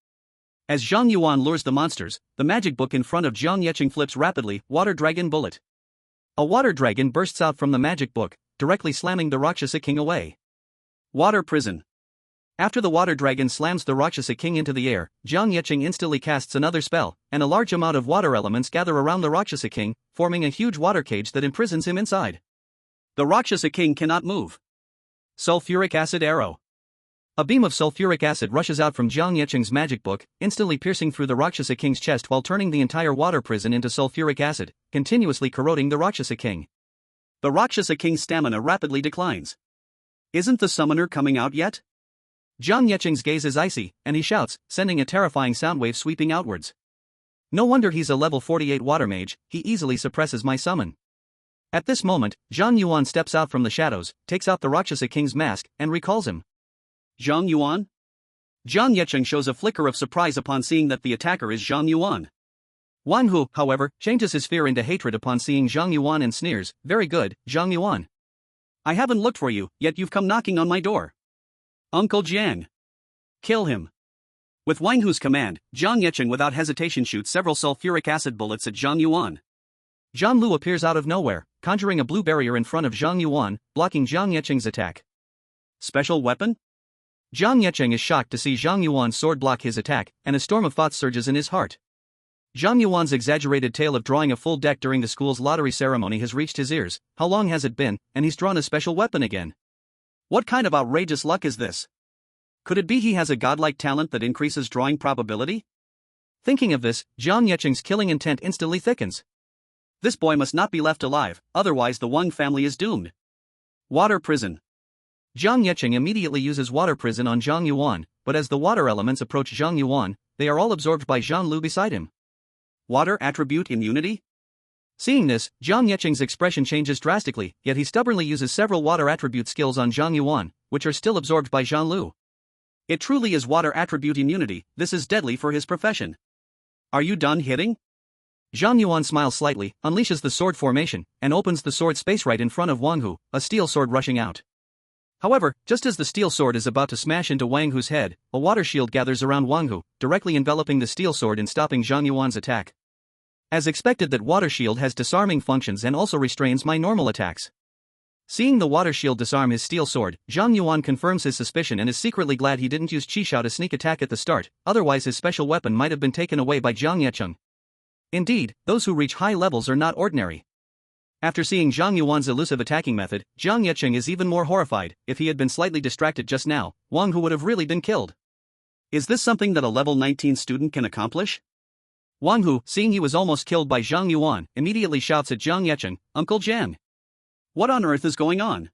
As Zhang Yuan lures the monsters, the magic book in front of Zhang Yuan flips rapidly. Water Dragon Bullet. A water dragon bursts out from the magic book, directly slamming the Rakshasa King away. Water Prison. After the water dragon slams the Rakshasa King into the air, Zhang Yuan instantly casts another spell, and a large amount of water elements gather around the Rakshasa King, forming a huge water cage that imprisons him inside. The Rakshasa King cannot move. Sulfuric Acid Arrow. A beam of sulfuric acid rushes out from Zhang Yuan's magic book, instantly piercing through the Rakshasa King's chest while turning the entire water prison into sulfuric acid, continuously corroding the Rakshasa King. The Rakshasa King's stamina rapidly declines. Isn't the summoner coming out yet? Zhang Yuan's gaze is icy, and he shouts, sending a terrifying soundwave sweeping outwards. No wonder he's a level 48 water mage, he easily suppresses my summon. At this moment, Zhang Yuan steps out from the shadows, takes out the Rakshasa King's mask, and recalls him. Zhang Yuan? Zhang Yuan shows a flicker of surprise upon seeing that the attacker is Zhang Yuan. Wang Hu, however, changes his fear into hatred upon seeing Zhang Yuan and sneers, very good, Zhang Yuan. I haven't looked for you, yet you've come knocking on my door. Uncle Jiang. Kill him. With Wang Hu's command, Zhang Yuan without hesitation shoots several sulfuric acid bullets at Zhang Yuan. Zhang Lu appears out of nowhere, conjuring a blue barrier in front of Zhang Yuan, blocking Zhang Yuan's attack. Special weapon? Zhang Yuan is shocked to see Zhang Yuan's sword block his attack, and a storm of thoughts surges in his heart. Zhang Yuan's exaggerated tale of drawing a full deck during the school's lottery ceremony has reached his ears. How long has it been, and he's drawn a special weapon again? What kind of outrageous luck is this? Could it be he has a godlike talent that increases drawing probability? Thinking of this, Zhang Yuan's killing intent instantly thickens. This boy must not be left alive, otherwise the Wang family is doomed. Water Prison. Zhang Yuan immediately uses Water Prison on Zhang Yuan, but as the water elements approach Zhang Yuan, they are all absorbed by Zhang Lu beside him. Water Attribute Immunity? Seeing this, Zhang Yuan's expression changes drastically, yet he stubbornly uses several water attribute skills on Zhang Yuan, which are still absorbed by Zhang Lu. It truly is water attribute immunity. This is deadly for his profession. Are you done hitting? Zhang Yuan smiles slightly, unleashes the sword formation, and opens the sword space right in front of Wang Hu, a steel sword rushing out. However, just as the steel sword is about to smash into Wang Hu's head, a water shield gathers around Wang Hu, directly enveloping the steel sword and stopping Zhang Yuan's attack. As expected, that water shield has disarming functions and also restrains my normal attacks. Seeing the water shield disarm his steel sword, Zhang Yuan confirms his suspicion and is secretly glad he didn't use Qishao to sneak attack at the start, otherwise his special weapon might have been taken away by Zhang Yuan. Indeed, those who reach high levels are not ordinary. After seeing Zhang Yuan's elusive attacking method, Zhang Yuan is even more horrified. If he had been slightly distracted just now, Wang Hu would have really been killed. Is this something that a level 19 student can accomplish? Wang Hu, seeing he was almost killed by Zhang Yuan, immediately shouts at Zhang Yuan, Uncle Jiang. What on earth is going on?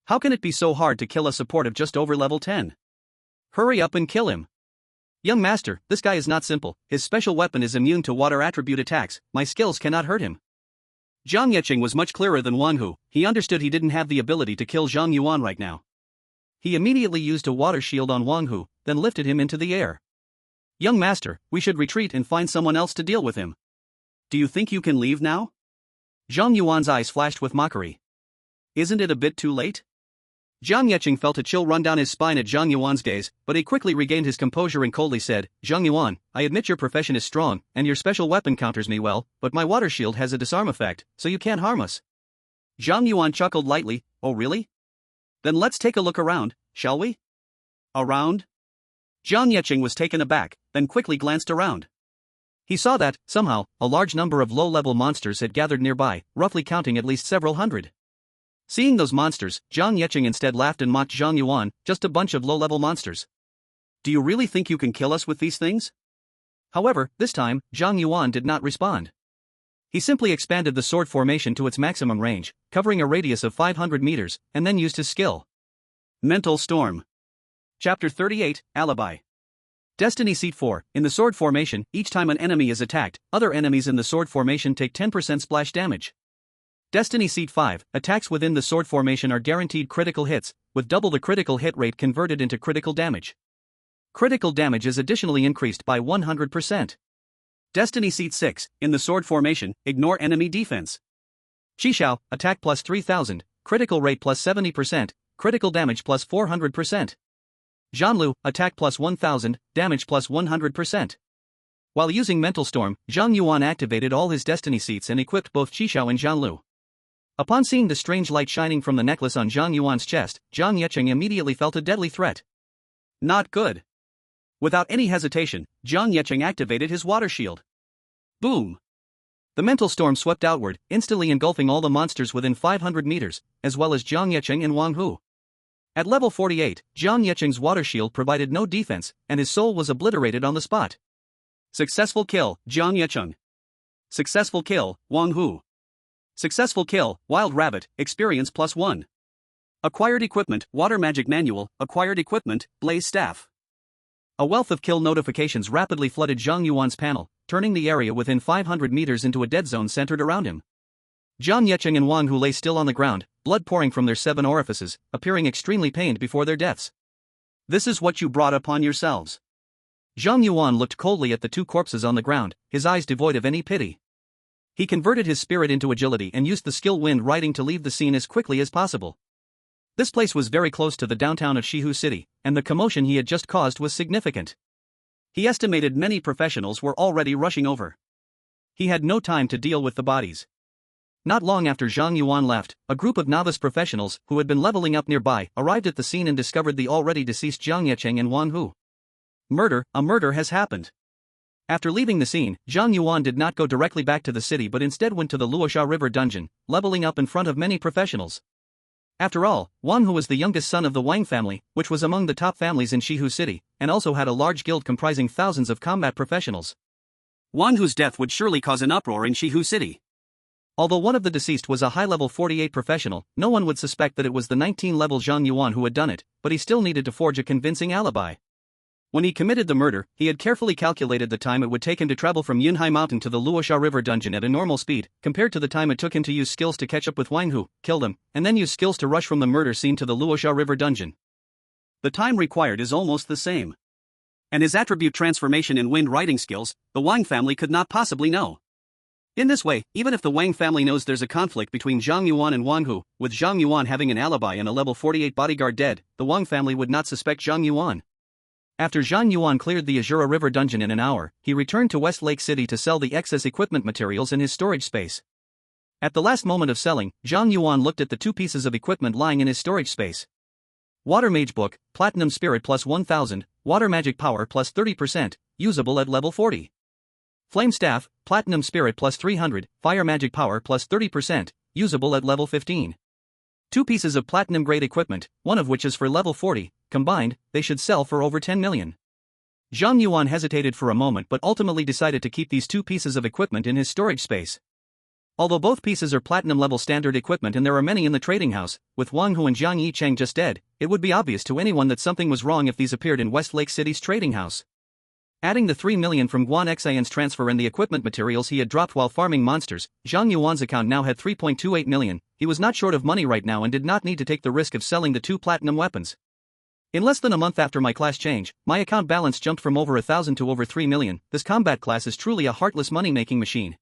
How can it be so hard to kill a support of just over level 10? Hurry up and kill him. Young master, this guy is not simple. His special weapon is immune to water attribute attacks. My skills cannot hurt him. Zhang Yuan was much clearer than Wang Hu. He understood he didn't have the ability to kill Zhang Yuan right now. He immediately used a water shield on Wang Hu, then lifted him into the air. Young master, we should retreat and find someone else to deal with him. Do you think you can leave now? Zhang Yuan's eyes flashed with mockery. Isn't it a bit too late? Zhang Yuan felt a chill run down his spine at Zhang Yuan's gaze, but he quickly regained his composure and coldly said, Zhang Yuan, I admit your profession is strong, and your special weapon counters me well, but my water shield has a disarm effect, so you can't harm us. Zhang Yuan chuckled lightly, oh really? Then let's take a look around, shall we? Around? Zhang Yuan was taken aback, then quickly glanced around. He saw that, somehow, a large number of low-level monsters had gathered nearby, roughly counting at least several hundred. Seeing those monsters, Zhang Yuan instead laughed and mocked Zhang Yuan, just a bunch of low-level monsters. Do you really think you can kill us with these things? However, this time, Zhang Yuan did not respond. He simply expanded the sword formation to its maximum range, covering a radius of 500 meters, and then used his skill. Mental Storm. Chapter 38, Alibi. Destiny Seat 4, in the sword formation, each time an enemy is attacked, other enemies in the sword formation take 10% splash damage. Destiny Seat 5, attacks within the sword formation are guaranteed critical hits, with double the critical hit rate converted into critical damage. Critical damage is additionally increased by 100%. Destiny Seat 6, in the sword formation, ignore enemy defense. Qishao, attack plus 3000, critical rate plus 70%, critical damage plus 400%. Zhanlu, attack plus 1000, damage plus 100%. While using Mental Storm, Zhang Yuan activated all his Destiny Seats and equipped both Qishao and Zhanlu. Upon seeing the strange light shining from the necklace on Zhang Yuan's chest, Zhang Yuan immediately felt a deadly threat. Not good. Without any hesitation, Zhang Yuan activated his water shield. Boom! The Mental Storm swept outward, instantly engulfing all the monsters within 500 meters, as well as Zhang Yuan and Wang Hu. At level 48, Zhang Yuan's water shield provided no defense, and his soul was obliterated on the spot. Successful kill, Zhang Yuan. Successful kill, Wang Hu. Successful kill, Wild Rabbit, experience plus 1. Acquired equipment, Water Magic Manual, acquired equipment, Blaze Staff. A wealth of kill notifications rapidly flooded Zhang Yuan's panel, turning the area within 500 meters into a dead zone centered around him. Zhang Yuan and Wang Hu lay still on the ground, blood pouring from their 7 orifices, appearing extremely pained before their deaths. This is what you brought upon yourselves. Zhang Yuan looked coldly at the 2 corpses on the ground, his eyes devoid of any pity. He converted his spirit into agility and used the skill Wind Riding to leave the scene as quickly as possible. This place was very close to the downtown of Shihu City, and the commotion he had just caused was significant. He estimated many professionals were already rushing over. He had no time to deal with the bodies. Not long after Zhang Yuan left, a group of novice professionals who had been leveling up nearby arrived at the scene and discovered the already deceased Zhang Yuan and Wang Hu. A murder has happened. After leaving the scene, Zhang Yuan did not go directly back to the city but instead went to the Luosha River dungeon, leveling up in front of many professionals. After all, Wang Hu was the youngest son of the Wang family, which was among the top families in Shihu City, and also had a large guild comprising thousands of combat professionals. Wang Hu's death would surely cause an uproar in Shihu City. Although one of the deceased was a high-level 48 professional, no one would suspect that it was the 19-level Zhang Yuan who had done it, but he still needed to forge a convincing alibi. When he committed the murder, he had carefully calculated the time it would take him to travel from Yunhai Mountain to the Luosha River dungeon at a normal speed, compared to the time it took him to use skills to catch up with Wang Hu, kill him, and then use skills to rush from the murder scene to the Luosha River dungeon. The time required is almost the same. And his attribute transformation and wind riding skills, the Wang family could not possibly know. In this way, even if the Wang family knows there's a conflict between Zhang Yuan and Wang Hu, with Zhang Yuan having an alibi and a level 48 bodyguard dead, the Wang family would not suspect Zhang Yuan. After Zhang Yuan cleared the Xue'er River dungeon in an hour, he returned to West Lake City to sell the excess equipment materials in his storage space. At the last moment of selling, Zhang Yuan looked at the 2 pieces of equipment lying in his storage space. Water Mage Book, Platinum Spirit plus 1000, Water Magic Power plus 30%, usable at level 40. Flame Staff, Platinum Spirit plus 300, Fire Magic Power plus 30%, usable at level 15. 2 pieces of platinum grade equipment, one of which is for level 40, combined, they should sell for over 10 million. Zhang Yuan hesitated for a moment but ultimately decided to keep these 2 pieces of equipment in his storage space. Although both pieces are platinum level standard equipment and there are many in the trading house, with Wang Hu and Jiang Yicheng just dead, it would be obvious to anyone that something was wrong if these appeared in West Lake City's trading house. Adding the 3 million from Guan Xian's transfer and the equipment materials he had dropped while farming monsters, Zhang Yuan's account now had 3.28 million. He was not short of money right now and did not need to take the risk of selling the 2 platinum weapons. In less than a month after my class change, my account balance jumped from over 1,000 to over 3 million. This combat class is truly a heartless money-making machine.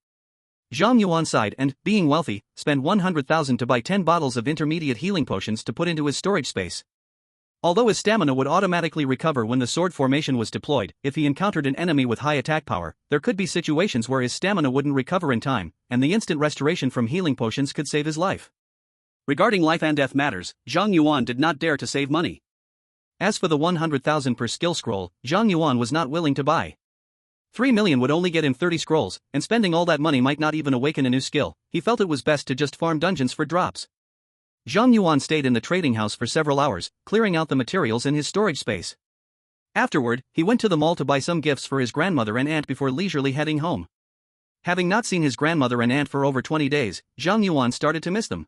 Zhang Yuan sighed and, being wealthy, spent 100,000 to buy 10 bottles of intermediate healing potions to put into his storage space. Although his stamina would automatically recover when the sword formation was deployed, if he encountered an enemy with high attack power, there could be situations where his stamina wouldn't recover in time, and the instant restoration from healing potions could save his life. Regarding life and death matters, Zhang Yuan did not dare to save money. As for the 100,000 per skill scroll, Zhang Yuan was not willing to buy. 3 million would only get him 30 scrolls, and spending all that money might not even awaken a new skill. He felt it was best to just farm dungeons for drops. Zhang Yuan stayed in the trading house for several hours, clearing out the materials in his storage space. Afterward, he went to the mall to buy some gifts for his grandmother and aunt before leisurely heading home. Having not seen his grandmother and aunt for over 20 days, Zhang Yuan started to miss them.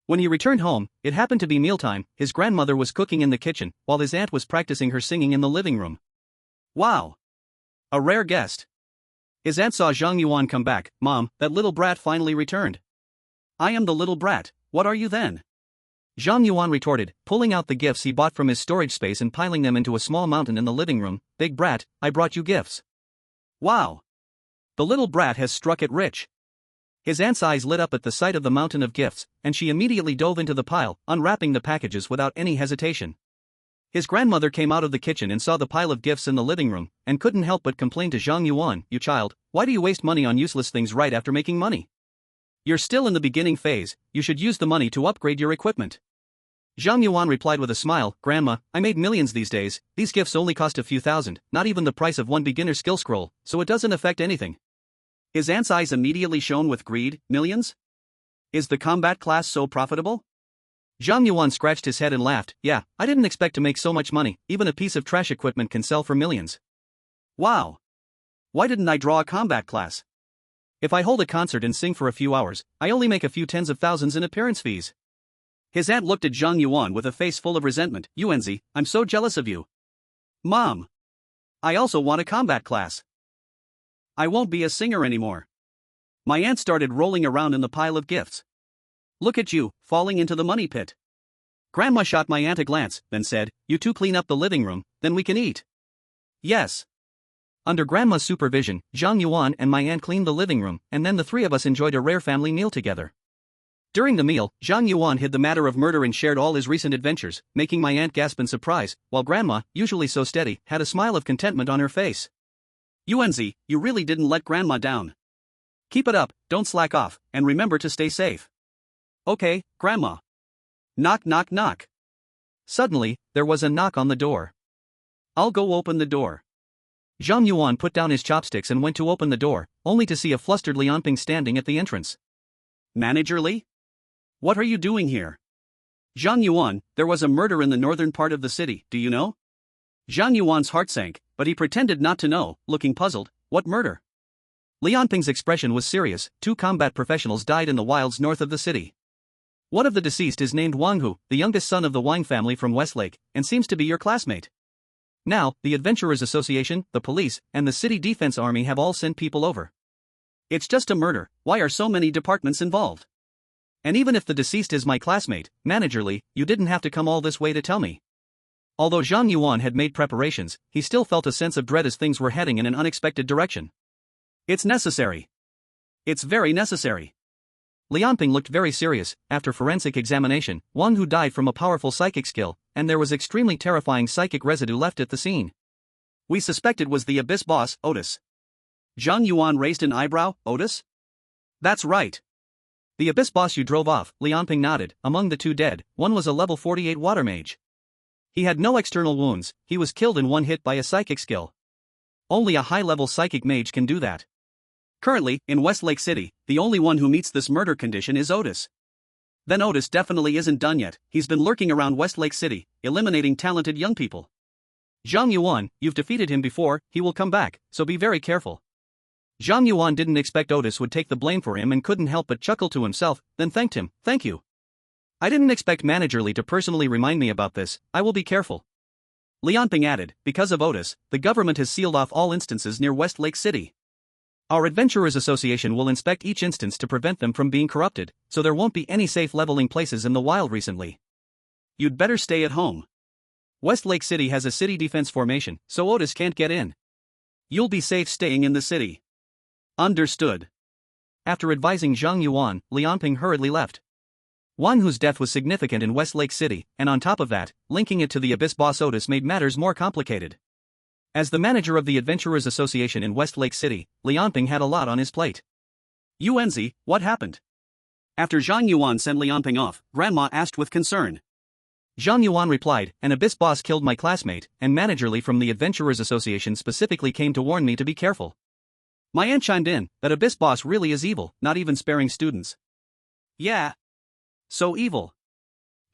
When he returned home, it happened to be mealtime. His grandmother was cooking in the kitchen, while his aunt was practicing her singing in the living room. Wow! A rare guest. His aunt saw Zhang Yuan come back. "Mom, that little brat finally returned." "I am the little brat. What are you then?" Zhang Yuan retorted, pulling out the gifts he bought from his storage space and piling them into a small mountain in the living room. "Big brat, I brought you gifts." "Wow! The little brat has struck it rich." His aunt's eyes lit up at the sight of the mountain of gifts, and she immediately dove into the pile, unwrapping the packages without any hesitation. His grandmother came out of the kitchen and saw the pile of gifts in the living room, and couldn't help but complain to Zhang Yuan, "You child, why do you waste money on useless things right after making money? You're still in the beginning phase, you should use the money to upgrade your equipment." Zhang Yuan replied with a smile, "Grandma, I made millions these days. These gifts only cost a few thousand, not even the price of one beginner skill scroll, so it doesn't affect anything." His aunt's eyes immediately shone with greed. "Millions? Is the combat class so profitable?" Zhang Yuan scratched his head and laughed. "Yeah, I didn't expect to make so much money. Even a piece of trash equipment can sell for millions." "Wow! Why didn't I draw a combat class? If I hold a concert and sing for a few hours, I only make a few tens of thousands in appearance fees." His aunt looked at Zhang Yuan with a face full of resentment. "Yuanzi, I'm so jealous of you." "Mom! I also want a combat class. I won't be a singer anymore." My aunt started rolling around in the pile of gifts. "Look at you, falling into the money pit." Grandma shot my aunt a glance, then said, "You two clean up the living room, then we can eat." "Yes." Under Grandma's supervision, Zhang Yuan and my aunt cleaned the living room, and then the three of us enjoyed a rare family meal together. During the meal, Zhang Yuan hid the matter of murder and shared all his recent adventures, making my aunt gasp in surprise, while Grandma, usually so steady, had a smile of contentment on her face. "Yuanzi, you really didn't let Grandma down. Keep it up, don't slack off, and remember to stay safe." "Okay, Grandma." Knock knock knock. Suddenly, there was a knock on the door. "I'll go open the door." Zhang Yuan put down his chopsticks and went to open the door, only to see a flustered Lianping standing at the entrance. "Manager Li? What are you doing here?" "Zhang Yuan, there was a murder in the northern part of the city, do you know?" Zhang Yuan's heart sank, but he pretended not to know, looking puzzled. "What murder?" Lianping's expression was serious. 2 combat professionals died in the wilds north of the city. One of the deceased is named Wang Hu, the youngest son of the Wang family from Westlake, and seems to be your classmate. Now, the Adventurers Association, the police, and the City Defense Army have all sent people over. It's just a murder. Why are so many departments involved? And even if the deceased is my classmate, Manager Li, you didn't have to come all this way to tell me." Although Zhang Yuan had made preparations, he still felt a sense of dread as things were heading in an unexpected direction. "It's necessary. It's very necessary." Lianping looked very serious. After forensic examination, Wang Hu died from a powerful psychic skill, and there was extremely terrifying psychic residue left at the scene. "We suspect it was the Abyss boss, Otis." Zhang Yuan raised an eyebrow. "Otis?" "That's right. The Abyss boss you drove off." Lianping nodded. "Among the 2 dead, one was a level 48 water mage. He had no external wounds, he was killed in one hit by a psychic skill. Only a high-level psychic mage can do that. Currently, in Westlake City, the only one who meets this murder condition is Otis. Then Otis definitely isn't done yet. He's been lurking around Westlake City, eliminating talented young people. Zhang Yuan, you've defeated him before, he will come back, so be very careful." Zhang Yuan didn't expect Otis would take the blame for him and couldn't help but chuckle to himself, then thanked him. "Thank you. I didn't expect Manager Li to personally remind me about this, I will be careful." Lianping added, because of Otis, the government has sealed off all instances near West Lake City. Our Adventurers Association will inspect each instance to prevent them from being corrupted, so there won't be any safe leveling places in the wild recently. You'd better stay at home. West Lake City has a city defense formation, so Otis can't get in. You'll be safe staying in the city. Understood. After advising Zhang Yuan, Lianping hurriedly left. Wang Hu's death was significant in West Lake City, and on top of that, linking it to the Abyss boss Otis made matters more complicated. As the manager of the Adventurers Association in West Lake City, Lianping had a lot on his plate. Yuanzi, what happened? After Zhang Yuan sent Lianping off, Grandma asked with concern. Zhang Yuan replied, an Abyss boss killed my classmate, and Manager Li from the Adventurers Association specifically came to warn me to be careful. My aunt chimed in, that Abyss boss really is evil, not even sparing students. Yeah. So evil.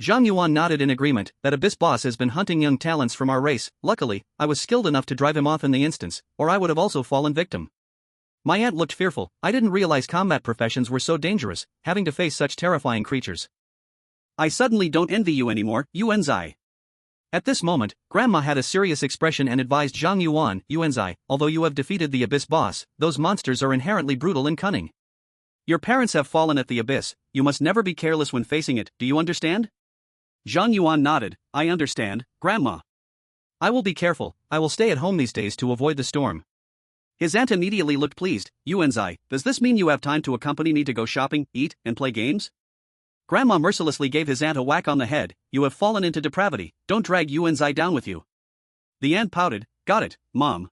Zhang Yuan nodded in agreement, that Abyss boss has been hunting young talents from our race. Luckily, I was skilled enough to drive him off in the instance, or I would have also fallen victim. My aunt looked fearful. I didn't realize combat professions were so dangerous, having to face such terrifying creatures. I suddenly don't envy you anymore, Yuanzi. At this moment, Grandma had a serious expression and advised Zhang Yuan, Yuanzi, although you have defeated the Abyss boss, those monsters are inherently brutal and cunning. Your parents have fallen at the Abyss, you must never be careless when facing it, do you understand? Zhang Yuan nodded, I understand, Grandma. I will be careful, I will stay at home these days to avoid the storm. His aunt immediately looked pleased. Yuanzi, does this mean you have time to accompany me to go shopping, eat, and play games? Grandma mercilessly gave his aunt a whack on the head. You have fallen into depravity, don't drag Yuanzi down with you. The aunt pouted, got it, Mom.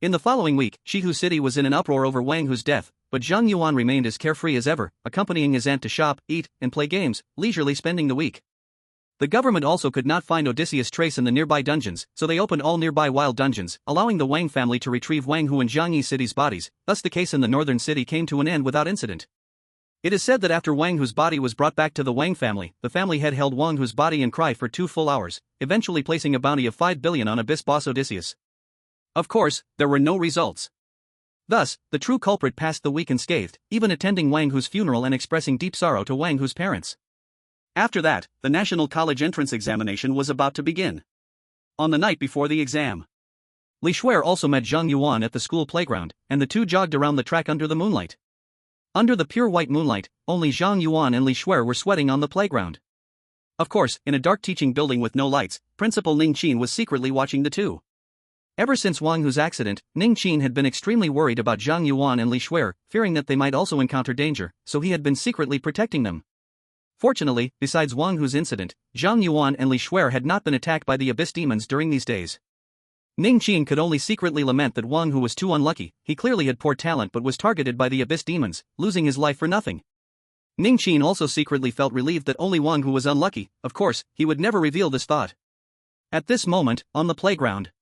In the following week, Shihu City was in an uproar over Wang Hu's death, but Zhang Yuan remained as carefree as ever, accompanying his aunt to shop, eat, and play games, leisurely spending the week. The government also could not find Odysseus' trace in the nearby dungeons, so they opened all nearby wild dungeons, allowing the Wang family to retrieve Wang Hu and Zhangyi City's bodies. Thus the case in the northern city came to an end without incident. It is said that after Wang Hu's body was brought back to the Wang family, the family head held Wang Hu's body and cry for 2 full hours, eventually placing a bounty of 5 billion on Abyss boss Odysseus. Of course, there were no results. Thus, the true culprit passed the week unscathed, even attending Wang Hu's funeral and expressing deep sorrow to Wang Hu's parents. After that, the National College entrance examination was about to begin. On the night before the exam, Li Xue'er also met Zhang Yuan at the school playground, and the two jogged around the track under the moonlight. Under the pure white moonlight, only Zhang Yuan and Li Xue'er were sweating on the playground. Of course, in a dark teaching building with no lights, Principal Ning Qin was secretly watching the two. Ever since Wang Hu's accident, Ning Qin had been extremely worried about Zhang Yuan and Li Xue'er, fearing that they might also encounter danger, so he had been secretly protecting them. Fortunately, besides Wang Hu's incident, Zhang Yuan and Li Xue'er had not been attacked by the Abyss demons during these days. Ning Qin could only secretly lament that Wang Hu was too unlucky. He clearly had poor talent but was targeted by the Abyss demons, losing his life for nothing. Ning Qin also secretly felt relieved that only Wang Hu was unlucky. Of course, he would never reveal this thought. At this moment, on the playground.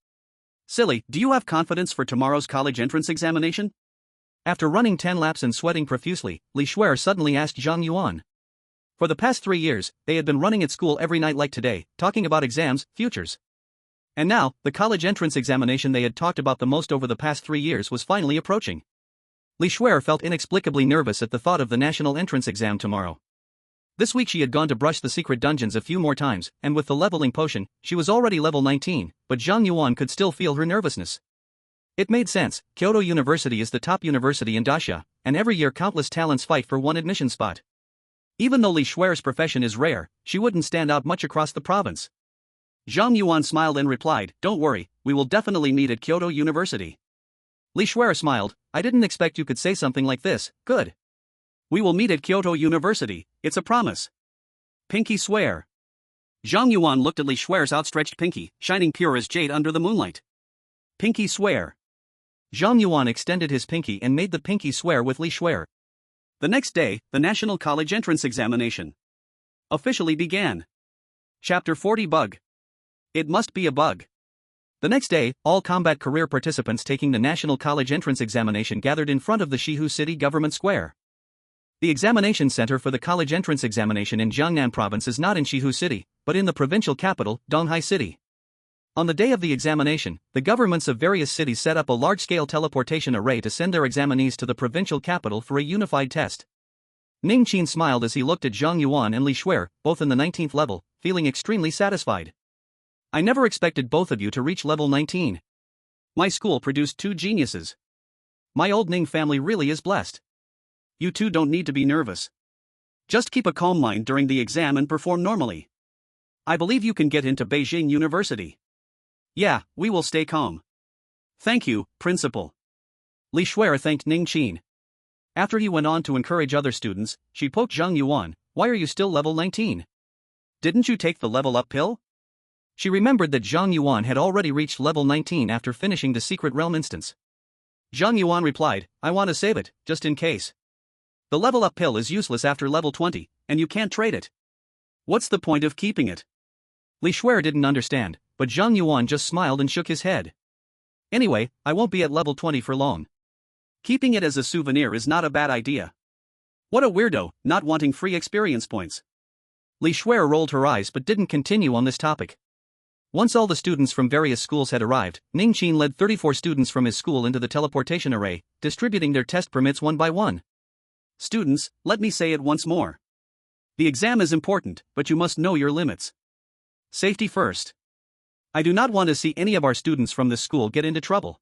Silly, do you have confidence for tomorrow's college entrance examination? After running 10 laps and sweating profusely, Li Xue'er suddenly asked Zhang Yuan. For the past 3 years, they had been running at school every night like today, talking about exams, futures. And now, the college entrance examination they had talked about the most over the past 3 years was finally approaching. Li Xue'er felt inexplicably nervous at the thought of the national entrance exam tomorrow. This week she had gone to brush the secret dungeons a few more times, and with the leveling potion, she was already level 19, but Zhang Yuan could still feel her nervousness. It made sense. Kyoto University is the top university in Daxia, and every year countless talents fight for one admission spot. Even though Li Xue'er's profession is rare, she wouldn't stand out much across the province. Zhang Yuan smiled and replied, don't worry, we will definitely meet at Kyoto University. Li Xue'er smiled, I didn't expect you could say something like this, good. We will meet at Kyoto University, it's a promise. Pinky swear. Zhang Yuan looked at Li Xue'er's outstretched pinky, shining pure as jade under the moonlight. Pinky swear. Zhang Yuan extended his pinky and made the pinky swear with Li Xue'er. The next day, the National College Entrance Examination officially began. Chapter 40 Bug. It must be a bug. The next day, all combat career participants taking the National College Entrance Examination gathered in front of the Shihu City Government Square. The examination center for the college entrance examination in Jiangnan Province is not in Shihu City, but in the provincial capital, Donghai City. On the day of the examination, the governments of various cities set up a large-scale teleportation array to send their examinees to the provincial capital for a unified test. Ning Qin smiled as he looked at Zhang Yuan and Li Xue'er, both in the 19th level, feeling extremely satisfied. I never expected both of you to reach level 19. My school produced two geniuses. My old Ning family really is blessed. You two don't need to be nervous. Just keep a calm mind during the exam and perform normally. I believe you can get into Beijing University. Yeah, we will stay calm. Thank you, Principal. Li Xue'er thanked Ning Qin. After he went on to encourage other students, she poked Zhang Yuan, why are you still level 19? Didn't you take the level up pill? She remembered that Zhang Yuan had already reached level 19 after finishing the Secret Realm instance. Zhang Yuan replied, I want to save it, just in case. The level up pill is useless after level 20, and you can't trade it. What's the point of keeping it? Li Xue'er didn't understand, but Zhang Yuan just smiled and shook his head. Anyway, I won't be at level 20 for long. Keeping it as a souvenir is not a bad idea. What a weirdo, not wanting free experience points. Li Xue'er rolled her eyes but didn't continue on this topic. Once all the students from various schools had arrived, Ning Qin led 34 students from his school into the teleportation array, distributing their test permits one by one. Students, let me say it once more. The exam is important, but you must know your limits. Safety first. I do not want to see any of our students from this school get into trouble.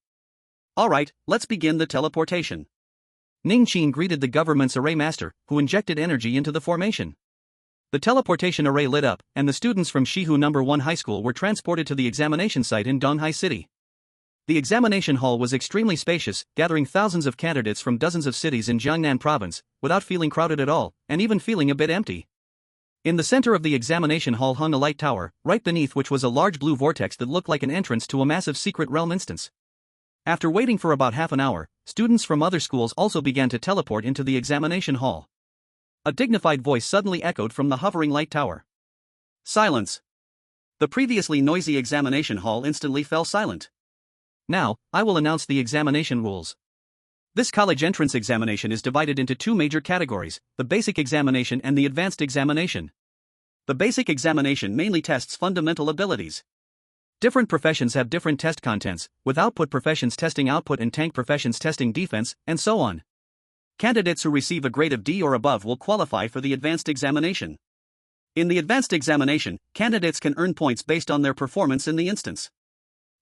Alright, let's begin the teleportation. Ning Qin greeted the government's array master, who injected energy into the formation. The teleportation array lit up, and the students from Shihu No. 1 High School were transported to the examination site in Donghai City. The examination hall was extremely spacious, gathering thousands of candidates from dozens of cities in Jiangnan province, without feeling crowded at all, and even feeling a bit empty. In the center of the examination hall hung a light tower, right beneath which was a large blue vortex that looked like an entrance to a massive secret realm instance. After waiting for about half an hour, students from other schools also began to teleport into the examination hall. A dignified voice suddenly echoed from the hovering light tower. Silence! The previously noisy examination hall instantly fell silent. Now, I will announce the examination rules. This college entrance examination is divided into two major categories, the basic examination and the advanced examination. The basic examination mainly tests fundamental abilities. Different professions have different test contents, with output professions testing output and tank professions testing defense, and so on. Candidates who receive a grade of D or above will qualify for the advanced examination. In the advanced examination, candidates can earn points based on their performance in the instance.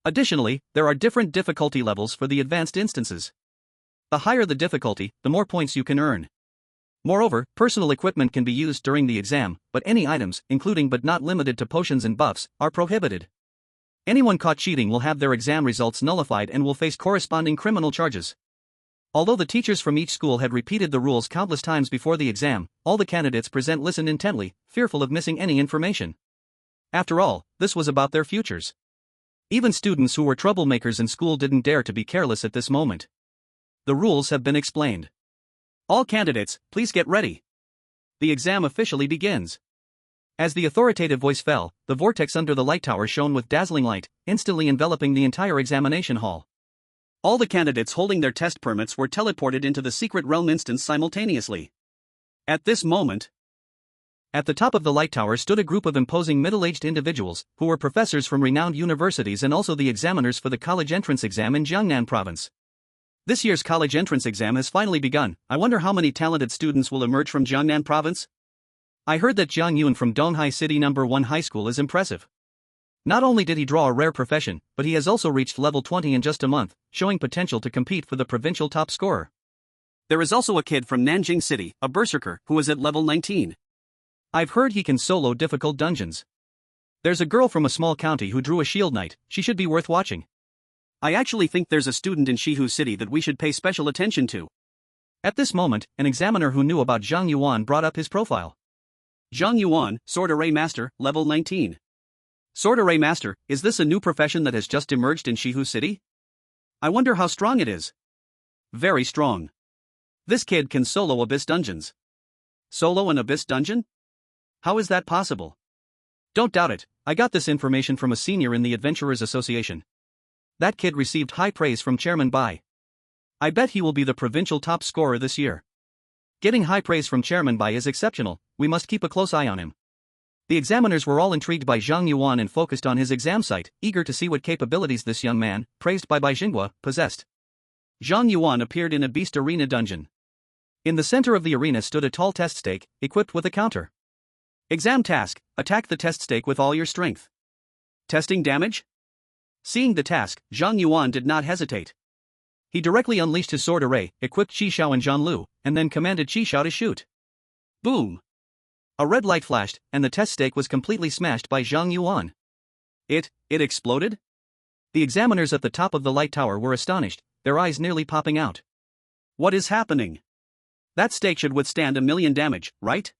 Additionally, there are different difficulty levels for the advanced instances. The higher the difficulty, the more points you can earn. Moreover, personal equipment can be used during the exam, but any items, including but not limited to potions and buffs, are prohibited. Anyone caught cheating will have their exam results nullified and will face corresponding criminal charges. Although the teachers from each school had repeated the rules countless times before the exam, all the candidates present listened intently, fearful of missing any information. After all, this was about their futures. Even students who were troublemakers in school didn't dare to be careless at this moment. The rules have been explained. All candidates, please get ready. The exam officially begins. As the authoritative voice fell, the vortex under the light tower shone with dazzling light, instantly enveloping the entire examination hall. All the candidates holding their test permits were teleported into the secret realm instance simultaneously. At this moment, at the top of the light tower stood a group of imposing middle-aged individuals, who were professors from renowned universities and also the examiners for the college entrance exam in Jiangnan province. This year's college entrance exam has finally begun. I wonder how many talented students will emerge from Jiangnan province? I heard that Zhang Yuan from Donghai City No. 1 High School is impressive. Not only did he draw a rare profession, but he has also reached level 20 in just a month, showing potential to compete for the provincial top scorer. There is also a kid from Nanjing City, a berserker, who is at level 19. I've heard he can solo difficult dungeons. There's a girl from a small county who drew a shield knight, she should be worth watching. I actually think there's a student in Shihu City that we should pay special attention to. At this moment, an examiner who knew about Zhang Yuan brought up his profile. Zhang Yuan, Sword Array Master, level 19. Sword Array Master, is this a new profession that has just emerged in Shihu City? I wonder how strong it is. Very strong. This kid can solo Abyss dungeons. Solo an Abyss dungeon? How is that possible? Don't doubt it, I got this information from a senior in the Adventurers Association. That kid received high praise from Chairman Bai. I bet he will be the provincial top scorer this year. Getting high praise from Chairman Bai is exceptional, we must keep a close eye on him. The examiners were all intrigued by Zhang Yuan and focused on his exam site, eager to see what capabilities this young man, praised by Bai Xinghua, possessed. Zhang Yuan appeared in a beast arena dungeon. In the center of the arena stood a tall test stake, equipped with a counter. Exam task: attack the test stake with all your strength. Testing damage? Seeing the task, Zhang Yuan did not hesitate. He directly unleashed his sword array, equipped Qi Xiao and Zhang Lu, and then commanded Qi Xiao to shoot. Boom! A red light flashed, and the test stake was completely smashed by Zhang Yuan. It exploded? The examiners at the top of the light tower were astonished, their eyes nearly popping out. What is happening? That stake should withstand 1,000,000 damage, right?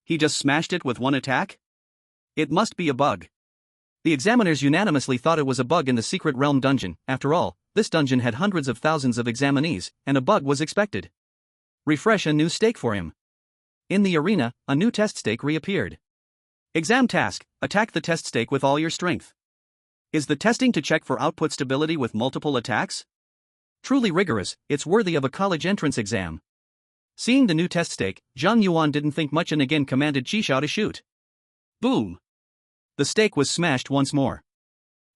He just smashed it with one attack? It must be a bug. The examiners unanimously thought it was a bug in the secret realm dungeon. After all, this dungeon had hundreds of thousands of examinees, and a bug was expected. Refresh a new stake for him. In the arena, a new test stake reappeared. Exam task: attack the test stake with all your strength. Is the testing to check for output stability with multiple attacks? Truly rigorous, it's worthy of a college entrance exam. Seeing the new test stake, Zhang Yuan didn't think much and again commanded Qi Xiao to shoot. Boom! The stake was smashed once more.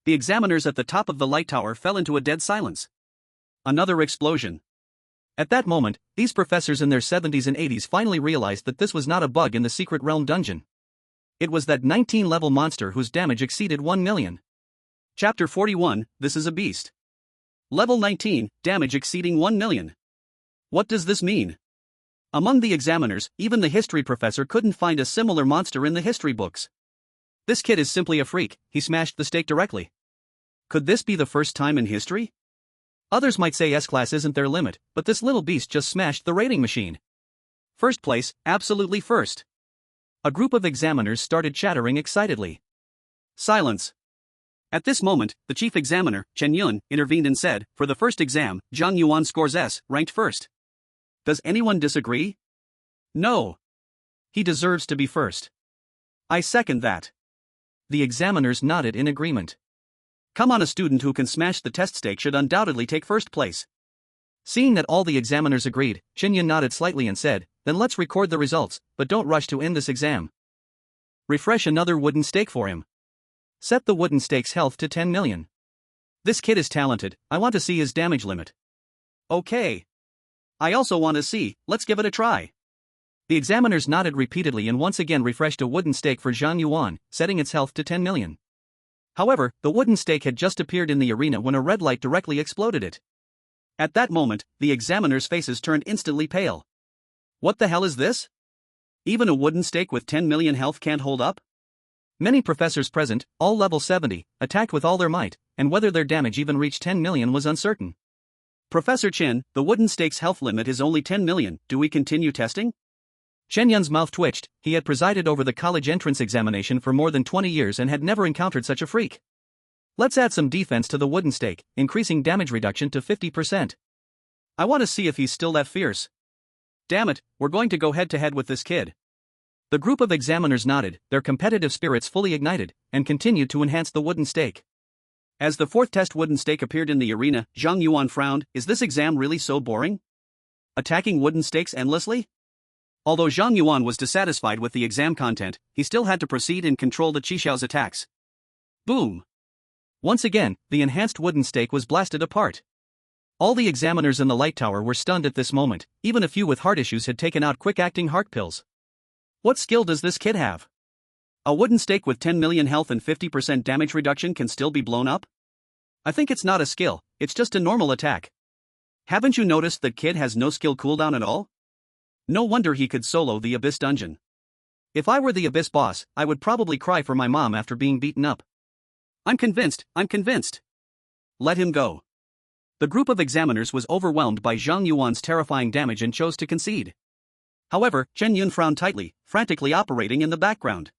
The examiners at the top of the light tower fell into a dead silence. Another explosion. At that moment, these professors in their 70s and 80s finally realized that this was not a bug in the secret realm dungeon. It was that 19-level monster whose damage exceeded 1,000,000. Chapter 41, This is a Beast. Level 19, damage exceeding 1,000,000. What does this mean? Among the examiners, even the history professor couldn't find a similar monster in the history books. This kid is simply a freak, he smashed the stake directly. Could this be the first time in history? Others might say S-class isn't their limit, but this little beast just smashed the rating machine. First place, absolutely first. A group of examiners started chattering excitedly. Silence. At this moment, the chief examiner, Chen Yun, intervened and said, for the first exam, Zhang Yuan scores S, ranked first. Does anyone disagree? No. He deserves to be first. I second that. The examiners nodded in agreement. Come on, a student who can smash the test stake should undoubtedly take first place. Seeing that all the examiners agreed, Chen Yun nodded slightly and said, then let's record the results, but don't rush to end this exam. Refresh another wooden stake for him. Set the wooden stake's health to 10,000,000. This kid is talented, I want to see his damage limit. Okay. I also want to see, let's give it a try. The examiners nodded repeatedly and once again refreshed a wooden stake for Zhang Yuan, setting its health to 10,000,000. However, the wooden stake had just appeared in the arena when a red light directly exploded it. At that moment, the examiners' faces turned instantly pale. What the hell is this? Even a wooden stake with 10,000,000 health can't hold up? Many professors present, all level 70, attacked with all their might, and whether their damage even reached 10,000,000 was uncertain. Professor Chen, the wooden stake's health limit is only 10,000,000, do we continue testing? Chen Yun's mouth twitched, he had presided over the college entrance examination for more than 20 years and had never encountered such a freak. Let's add some defense to the wooden stake, increasing damage reduction to 50%. I want to see if he's still that fierce. Damn it, we're going to go head-to-head with this kid. The group of examiners nodded, their competitive spirits fully ignited, and continued to enhance the wooden stake. As the fourth test wooden stake appeared in the arena, Zhang Yuan frowned, is this exam really so boring? Attacking wooden stakes endlessly? Although Zhang Yuan was dissatisfied with the exam content, he still had to proceed and control the Qi Xiao's attacks. Boom! Once again, the enhanced wooden stake was blasted apart. All the examiners in the light tower were stunned at this moment, even a few with heart issues had taken out quick-acting heart pills. What skill does this kid have? A wooden stake with 10,000,000 health and 50% damage reduction can still be blown up? I think it's not a skill, it's just a normal attack. Haven't you noticed that kid has no skill cooldown at all? No wonder he could solo the Abyss dungeon. If I were the Abyss boss, I would probably cry for my mom after being beaten up. I'm convinced. Let him go. The group of examiners was overwhelmed by Zhang Yuan's terrifying damage and chose to concede. However, Chen Yun frowned tightly, frantically operating in the background.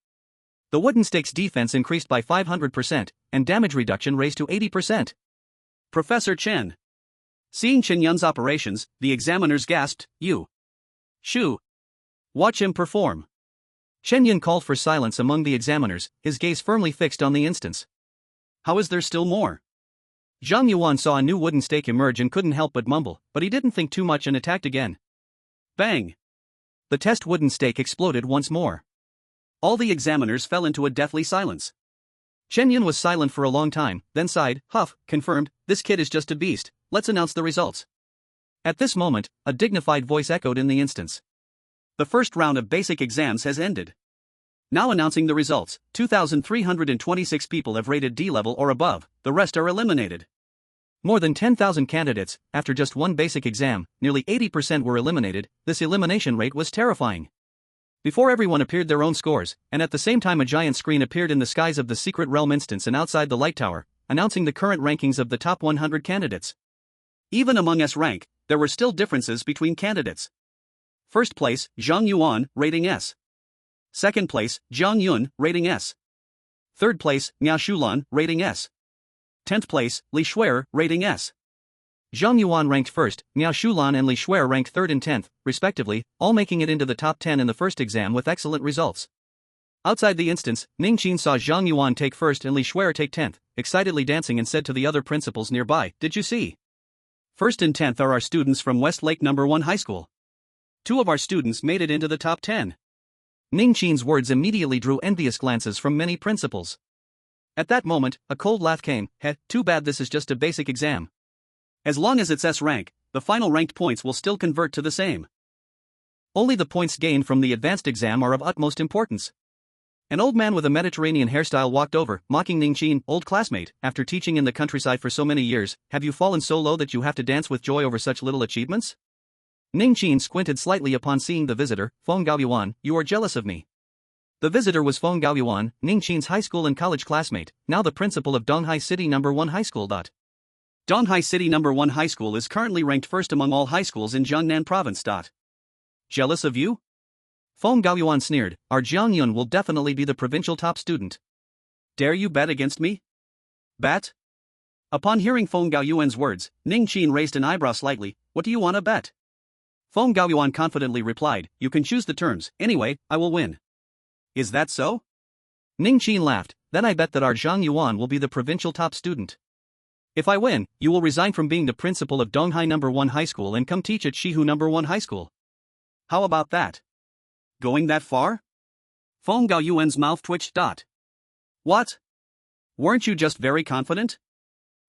The wooden stake's defense increased by 500%, and damage reduction raised to 80%. Professor Chen. Seeing Chen Yun's operations, the examiners gasped, you. Shoo. Watch him perform. Chen Yun called for silence among the examiners, his gaze firmly fixed on the instance. How is there still more? Zhang Yuan saw a new wooden stake emerge and couldn't help but mumble, but he didn't think too much and attacked again. Bang! The test wooden stake exploded once more. All the examiners fell into a deathly silence. Chen Yun was silent for a long time, then sighed, huff, confirmed, this kid is just a beast, let's announce the results. At this moment, a dignified voice echoed in the instance. The first round of basic exams has ended. Now announcing the results, 2,326 people have rated D level or above, the rest are eliminated. More than 10,000 candidates, after just one basic exam, nearly 80% were eliminated. This elimination rate was terrifying. Before everyone appeared their own scores, and at the same time a giant screen appeared in the skies of the Secret Realm instance and outside the Light Tower, announcing the current rankings of the top 100 candidates. Even among S rank, there were still differences between candidates. First place, Zhang Yuan, rating S. Second place, Zhang Yuan, rating S. Third place, Xue'er, rating S. 10th place, Xue'er, rating S. Zhang Yuan ranked first, Xue'er and Xue'er ranked third and 10th, respectively, all making it into the top 10 in the first exam with excellent results. Outside the instance, Ningqin saw Zhang Yuan take first and Xue'er take 10th, excitedly dancing and said to the other principals nearby, "Did you see? First and 10th are our students from Westlake No. 1 High School. 2 of our students made it into the top 10. Ningqin's words immediately drew envious glances from many principals. At that moment, a cold laugh came. Too bad this is just a basic exam. As long as it's S rank, the final ranked points will still convert to the same. Only the points gained from the advanced exam are of utmost importance." An old man with a Mediterranean hairstyle walked over, mocking Ningqin. "Old classmate, after teaching in the countryside for so many years, have you fallen so low that you have to dance with joy over such little achievements?" Ningqin squinted slightly upon seeing the visitor. "Feng Gaoyuan, you are jealous of me." The visitor was Feng Gaoyuan, Ningqin's high school and college classmate, now the principal of Donghai City No. 1 High School. Donghai City No. 1 High School is currently ranked first among all high schools in Jiangnan Province. Jealous of you? Feng Gaoyuan sneered. "Our Zhang Yuan will definitely be the provincial top student. Dare you bet against me?" "Bet?" Upon hearing Feng Gaoyuan's words, Ningqin raised an eyebrow slightly. "What do you want to bet?" Feng Gaoyuan confidently replied, "You can choose the terms, anyway, I will win." "Is that so?" Ningqin laughed. "Then I bet that our Zhang Yuan will be the provincial top student. If I win, you will resign from being the principal of Donghai No. 1 High School and come teach at Shihu No. 1 High School. How about that? Going that far?" Feng Gaoyuan's mouth twitched. "What? Weren't you just very confident?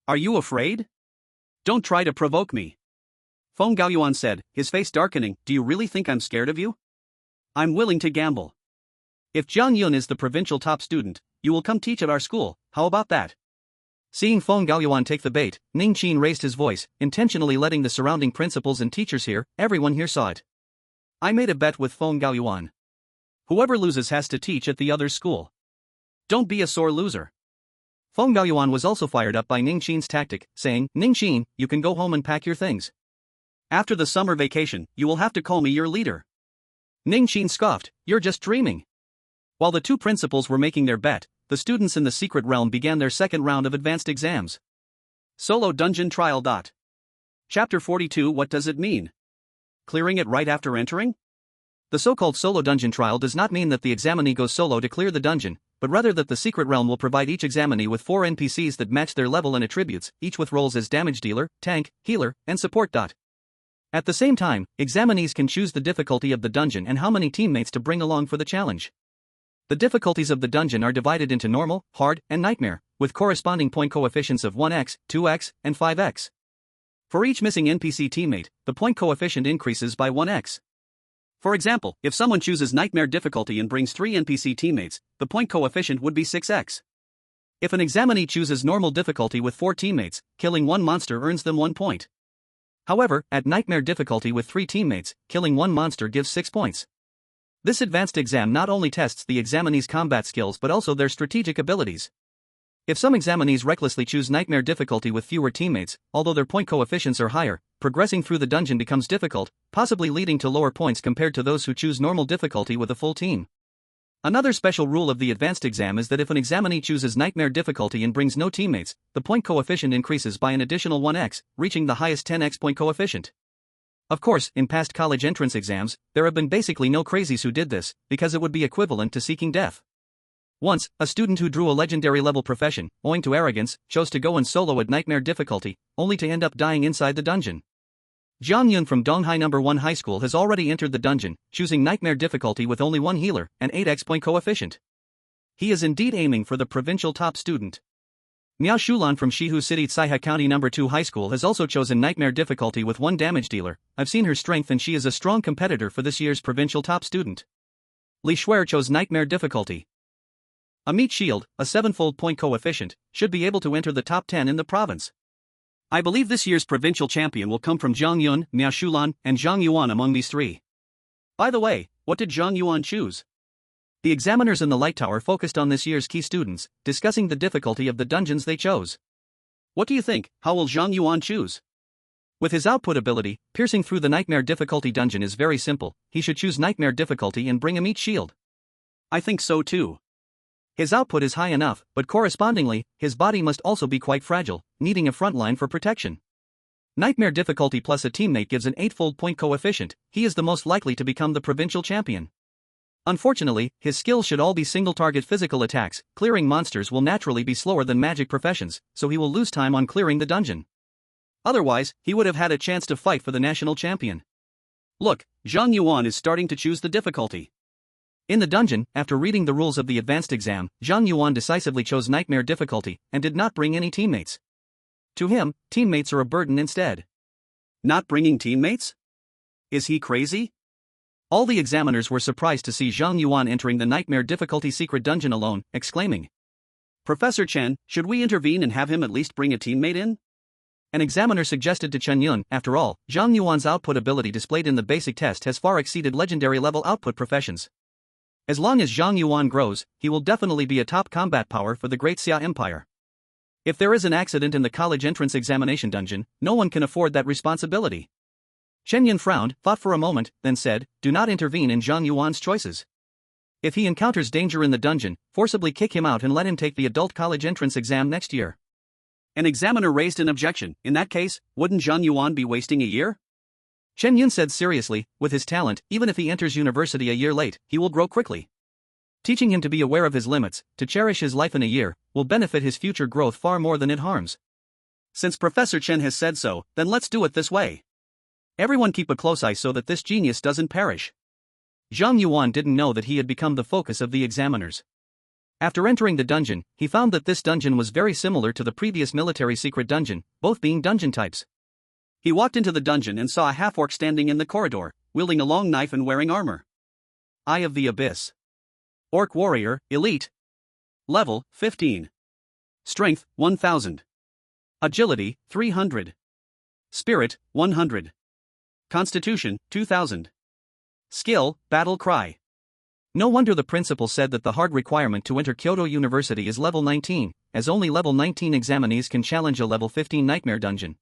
Are you afraid? Don't try to provoke me." Feng Gaoyuan said, his face darkening. "Do you really think I'm scared of you? I'm willing to gamble. If Zhang Yuan is the provincial top student, you will come teach at our school, how about that?" Seeing Feng Gaoyuan take the bait, Ningqin raised his voice, intentionally letting the surrounding principals and teachers hear. Everyone here saw it. "I made a bet with Feng Gaoyuan. Whoever loses has to teach at the other's school. Don't be a sore loser." Feng Gaoyuan was also fired up by Ningqin's tactic, saying, "Ningqin, you can go home and pack your things. After the summer vacation, you will have to call me your leader." Ningqin scoffed. "You're just dreaming." While the two principals were making their bet, the students in the Secret Realm began their second round of advanced exams. Solo Dungeon Trial. Chapter 42. What does it mean? Clearing it right after entering? The so-called solo dungeon trial does not mean that the examinee goes solo to clear the dungeon, but rather that the Secret Realm will provide each examinee with 4 NPCs that match their level and attributes, each with roles as damage dealer, tank, healer, and support. At the same time, examinees can choose the difficulty of the dungeon and how many teammates to bring along for the challenge. The difficulties of the dungeon are divided into normal, hard, and nightmare, with corresponding point coefficients of 1x, 2x, and 5x. For each missing NPC teammate, the point coefficient increases by 1x. For example, if someone chooses nightmare difficulty and brings 3 NPC teammates, the point coefficient would be 6x. If an examinee chooses normal difficulty with 4 teammates, killing 1 monster earns them 1 point. However, at nightmare difficulty with 3 teammates, killing 1 monster gives 6 points. This advanced exam not only tests the examinees' combat skills but also their strategic abilities. If some examinees recklessly choose nightmare difficulty with fewer teammates, although their point coefficients are higher, progressing through the dungeon becomes difficult, possibly leading to lower points compared to those who choose normal difficulty with a full team. Another special rule of the advanced exam is that if an examinee chooses nightmare difficulty and brings no teammates, the point coefficient increases by an additional 1x, reaching the highest 10x point coefficient. Of course, in past college entrance exams, there have been basically no crazies who did this, because it would be equivalent to seeking death. Once, a student who drew a legendary level profession, owing to arrogance, chose to go in solo at nightmare difficulty, only to end up dying inside the dungeon. Zhang Yuan from Donghai No. 1 High School has already entered the dungeon, choosing nightmare difficulty with only 1 healer, and 8x point coefficient. He is indeed aiming for the provincial top student. Xue'er from Shihu City Tsaiha County No. 2 High School has also chosen nightmare difficulty with 1 damage dealer. I've seen her strength and she is a strong competitor for this year's provincial top student. Xue'er chose Nightmare difficulty. A meat shield, a 7-fold point coefficient, should be able to enter the top 10 in the province. I believe this year's provincial champion will come from Zhang Yuan, Miao Shulan, and Zhang Yuan among these three. By the way, what did Zhang Yuan choose? The examiners in the Light Tower focused on this year's key students, discussing the difficulty of the dungeons they chose. What do you think, how will Zhang Yuan choose? With his output ability, piercing through the Nightmare difficulty dungeon is very simple, he should choose Nightmare difficulty and bring a meat shield. I think so too. His output is high enough, but correspondingly, his body must also be quite fragile, needing a front line for protection. Nightmare difficulty plus a teammate gives an 8-fold point coefficient, he is the most likely to become the provincial champion. Unfortunately, his skills should all be single-target physical attacks, clearing monsters will naturally be slower than magic professions, so he will lose time on clearing the dungeon. Otherwise, he would have had a chance to fight for the national champion. Look, Zhang Yuan is starting to choose the difficulty. In the dungeon, after reading the rules of the advanced exam, Zhang Yuan decisively chose Nightmare difficulty, and did not bring any teammates. To him, teammates are a burden instead. Not bringing teammates? Is he crazy? All the examiners were surprised to see Zhang Yuan entering the Nightmare difficulty secret dungeon alone, exclaiming, "Professor Chen, should we intervene and have him at least bring a teammate in?" An examiner suggested to Chen Yun, after all, Zhang Yuan's output ability displayed in the basic test has far exceeded legendary level output professions. As long as Zhang Yuan grows, he will definitely be a top combat power for the Great Xia Empire. If there is an accident in the college entrance examination dungeon, no one can afford that responsibility. Chen Yun frowned, thought for a moment, then said, "Do not intervene in Zhang Yuan's choices. If he encounters danger in the dungeon, forcibly kick him out and let him take the adult college entrance exam next year." An examiner raised an objection. In that case, wouldn't Zhang Yuan be wasting a year? Chen Yun said seriously, with his talent, even if he enters university a year late, he will grow quickly. Teaching him to be aware of his limits, to cherish his life in a year, will benefit his future growth far more than it harms. Since Professor Chen has said so, then let's do it this way. Everyone keep a close eye so that this genius doesn't perish. Zhang Yuan didn't know that he had become the focus of the examiners. After entering the dungeon, he found that this dungeon was very similar to the previous military secret dungeon, both being dungeon types. He walked into the dungeon and saw a half-orc standing in the corridor, wielding a long knife and wearing armor. Eye of the Abyss. Orc Warrior, Elite. Level, 15. Strength, 1000. Agility, 300. Spirit, 100. Constitution, 2000. Skill, Battle Cry. No wonder the principal said that the hard requirement to enter Kyoto University is level 19, as only level 19 examinees can challenge a level 15 nightmare dungeon.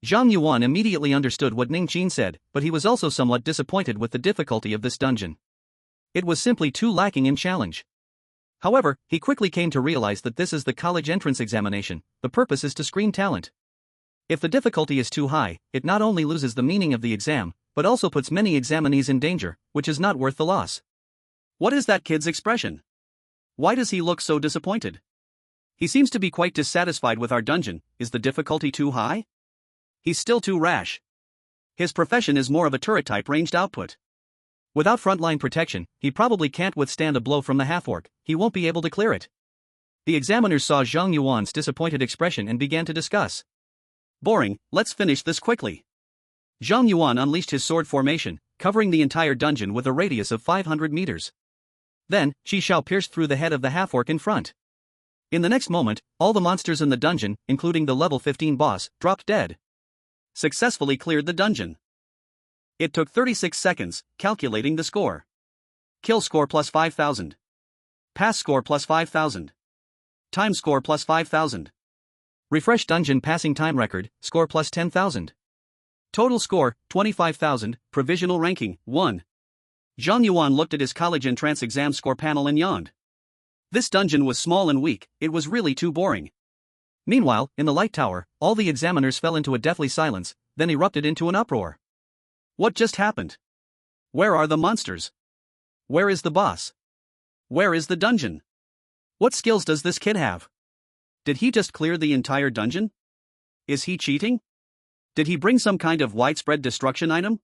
Zhang Yuan immediately understood what Ning Qin said, but he was also somewhat disappointed with the difficulty of this dungeon. It was simply too lacking in challenge. However, he quickly came to realize that this is the college entrance examination, the purpose is to screen talent. If the difficulty is too high, it not only loses the meaning of the exam, but also puts many examinees in danger, which is not worth the loss. What is that kid's expression? Why does he look so disappointed? He seems to be quite dissatisfied with our dungeon. Is the difficulty too high? He's still too rash. His profession is more of a turret-type ranged output. Without frontline protection, he probably can't withstand a blow from the half-orc, he won't be able to clear it. The examiners saw Zhang Yuan's disappointed expression and began to discuss. Boring, let's finish this quickly. Zhang Yuan unleashed his sword formation, covering the entire dungeon with a radius of 500 meters. Then, Qi Shao pierced through the head of the half-orc in front. In the next moment, all the monsters in the dungeon, including the level 15 boss, dropped dead. Successfully cleared the dungeon. It took 36 seconds, calculating the score. Kill score plus 5000. Pass score plus 5000. Time score plus 5000. Refresh dungeon passing time record, score plus 10,000. Total score, 25,000, provisional ranking, 1. Zhang Yuan looked at his college entrance exam score panel and yawned. This dungeon was small and weak, it was really too boring. Meanwhile, in the light tower, all the examiners fell into a deathly silence, then erupted into an uproar. What just happened? Where are the monsters? Where is the boss? Where is the dungeon? What skills does this kid have? Did he just clear the entire dungeon? Is he cheating? Did he bring some kind of widespread destruction item?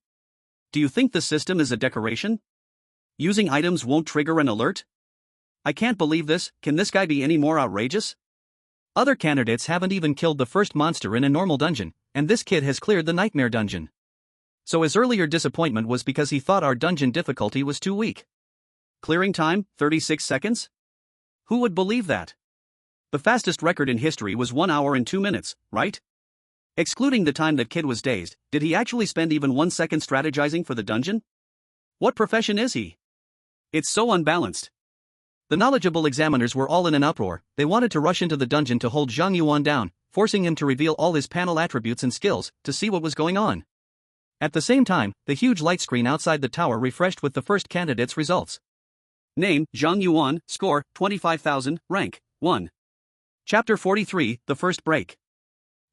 Do you think the system is a decoration? Using items won't trigger an alert? I can't believe this, can this guy be any more outrageous? Other candidates haven't even killed the first monster in a normal dungeon, and this kid has cleared the nightmare dungeon. So his earlier disappointment was because he thought our dungeon difficulty was too weak. Clearing time, 36 seconds? Who would believe that? The fastest record in history was 1 hour and 2 minutes, right? Excluding the time that kid was dazed, did he actually spend even 1 second strategizing for the dungeon? What profession is he? It's so unbalanced. The knowledgeable examiners were all in an uproar. They wanted to rush into the dungeon to hold Zhang Yuan down, forcing him to reveal all his panel attributes and skills, to see what was going on. At the same time, the huge light screen outside the tower refreshed with the first candidate's results. Name, Zhang Yuan, score, 25,000, rank, 1. Chapter 43, The First Break.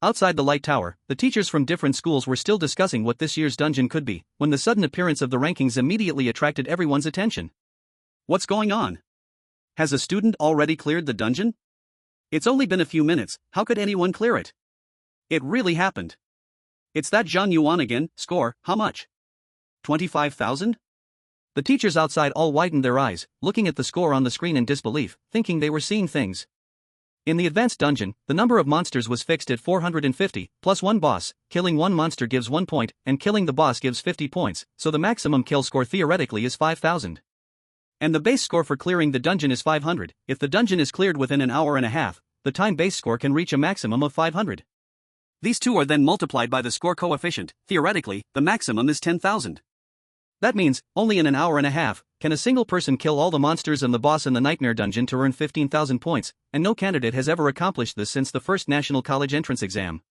Outside the light tower, the teachers from different schools were still discussing what this year's dungeon could be, when the sudden appearance of the rankings immediately attracted everyone's attention. What's going on? Has a student already cleared the dungeon? It's only been a few minutes, how could anyone clear it? It really happened. It's that Zhang Yuan again, score, how much? 25,000? The teachers outside all widened their eyes, looking at the score on the screen in disbelief, thinking they were seeing things. In the advanced dungeon, the number of monsters was fixed at 450, plus 1 boss. Killing 1 monster gives 1 point, and killing the boss gives 50 points, so the maximum kill score theoretically is 5,000. And the base score for clearing the dungeon is 500. If the dungeon is cleared within an hour and a half, the time base score can reach a maximum of 500. These two are then multiplied by the score coefficient. Theoretically, the maximum is 10,000. That means, only in an hour and a half, can a single person kill all the monsters and the boss in the Nightmare Dungeon to earn 15,000 points, and no candidate has ever accomplished this since the first National College Entrance Exam.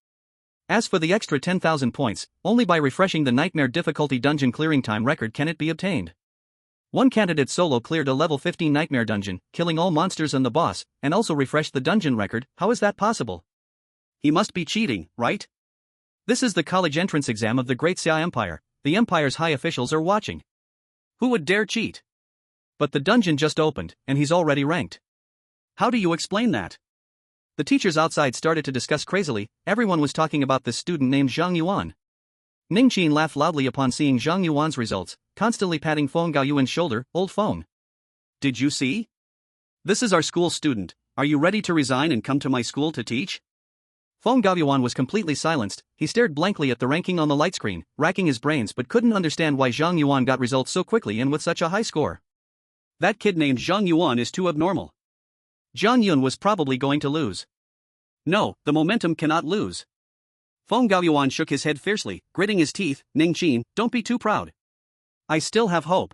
As for the extra 10,000 points, only by refreshing the Nightmare Difficulty Dungeon clearing time record can it be obtained. One candidate solo cleared a level 15 Nightmare Dungeon, killing all monsters and the boss, and also refreshed the dungeon record. How is that possible? He must be cheating, right? This is the college entrance exam of the Great Xue'er Empire. The Empire's high officials are watching. Who would dare cheat? But the dungeon just opened, and he's already ranked. How do you explain that? The teachers outside started to discuss crazily. Everyone was talking about this student named Zhang Yuan. Ningqin laughed loudly upon seeing Zhang Yuan's results, constantly patting Feng Gaoyuan's shoulder. Old Feng. Did you see? This is our school student. Are you ready to resign and come to my school to teach? Feng Gaoyuan was completely silenced. He stared blankly at the ranking on the light screen, racking his brains but couldn't understand why Zhang Yuan got results so quickly and with such a high score. That kid named Zhang Yuan is too abnormal. Zhang Yuan was probably going to lose. No, the momentum cannot lose. Feng Gaoyuan shook his head fiercely, gritting his teeth. Ningqin, don't be too proud. I still have hope.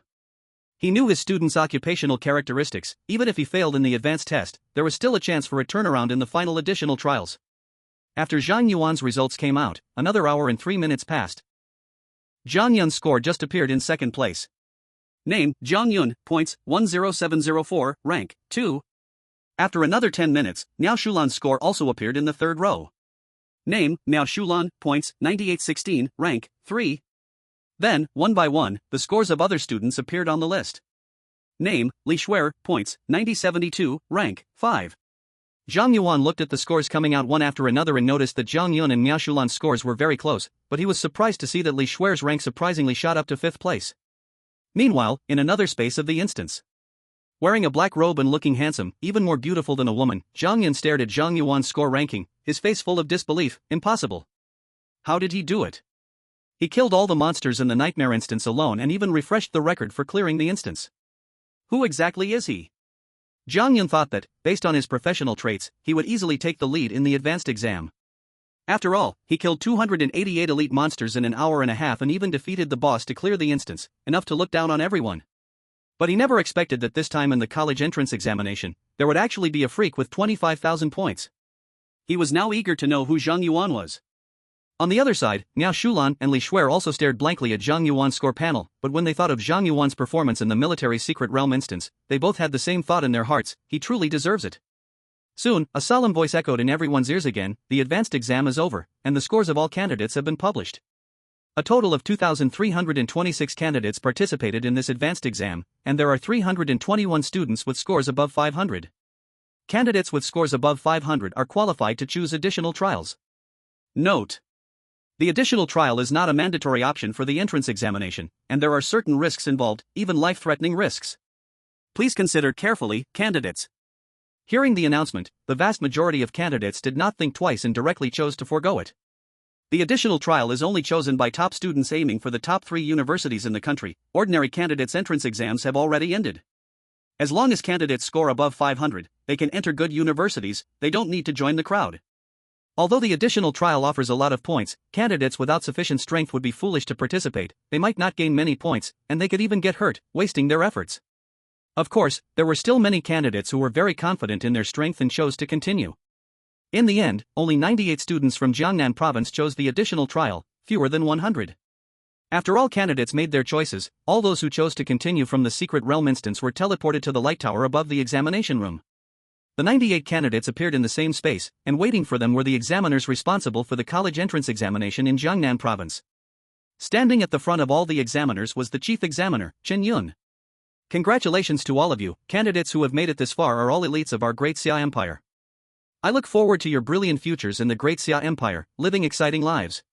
He knew his student's occupational characteristics. Even if he failed in the advanced test, there was still a chance for a turnaround in the final additional trials. After Zhang Yuan's results came out, another hour and 3 minutes passed. Zhang Yun's score just appeared in second place. Name, Zhang Yun, points, 10704, rank, 2. After another 10 minutes, Miao Shulan's score also appeared in the third row. Name, Miao Shulan, points, 9816, rank, 3. Then, one by one, the scores of other students appeared on the list. Name, Xue'er, points, 9072, rank, 5. Zhang Yuan looked at the scores coming out one after another and noticed that Zhang Yun and Miao Shulan's scores were very close, but he was surprised to see that Xue'er's rank surprisingly shot up to 5th place. Meanwhile, in another space of the instance, wearing a black robe and looking handsome, even more beautiful than a woman, Zhang Yun stared at Zhang Yuan's score ranking, his face full of disbelief. Impossible. How did he do it? He killed all the monsters in the Nightmare instance alone and even refreshed the record for clearing the instance. Who exactly is he? Zhang Yun thought that, based on his professional traits, he would easily take the lead in the advanced exam. After all, he killed 288 elite monsters in an hour and a half and even defeated the boss to clear the instance, enough to look down on everyone. But he never expected that this time in the college entrance examination, there would actually be a freak with 25,000 points. He was now eager to know who Zhang Yuan was. On the other side, Miao Shulan and Xue'er also stared blankly at Zhang Yuan's score panel, but when they thought of Zhang Yuan's performance in the military secret realm instance, they both had the same thought in their hearts: he truly deserves it. Soon, a solemn voice echoed in everyone's ears again: the advanced exam is over, and the scores of all candidates have been published. A total of 2,326 candidates participated in this advanced exam, and there are 321 students with scores above 500. Candidates with scores above 500 are qualified to choose additional trials. Note: the additional trial is not a mandatory option for the entrance examination, and there are certain risks involved, even life-threatening risks. Please consider carefully, candidates. Hearing the announcement, the vast majority of candidates did not think twice and directly chose to forego it. The additional trial is only chosen by top students aiming for the top 3 universities in the country. Ordinary candidates' entrance exams have already ended. As long as candidates score above 500, they can enter good universities, they don't need to join the crowd. Although the additional trial offers a lot of points, candidates without sufficient strength would be foolish to participate, they might not gain many points, and they could even get hurt, wasting their efforts. Of course, there were still many candidates who were very confident in their strength and chose to continue. In the end, only 98 students from Jiangnan province chose the additional trial, fewer than 100. After all candidates made their choices, all those who chose to continue from the secret realm instance were teleported to the light tower above the examination room. The 98 candidates appeared in the same space, and waiting for them were the examiners responsible for the college entrance examination in Jiangnan province. Standing at the front of all the examiners was the chief examiner, Zhang Yuan. Congratulations to all of you, candidates who have made it this far are all elites of our great Xia Empire. I look forward to your brilliant futures in the great Xia Empire, living exciting lives.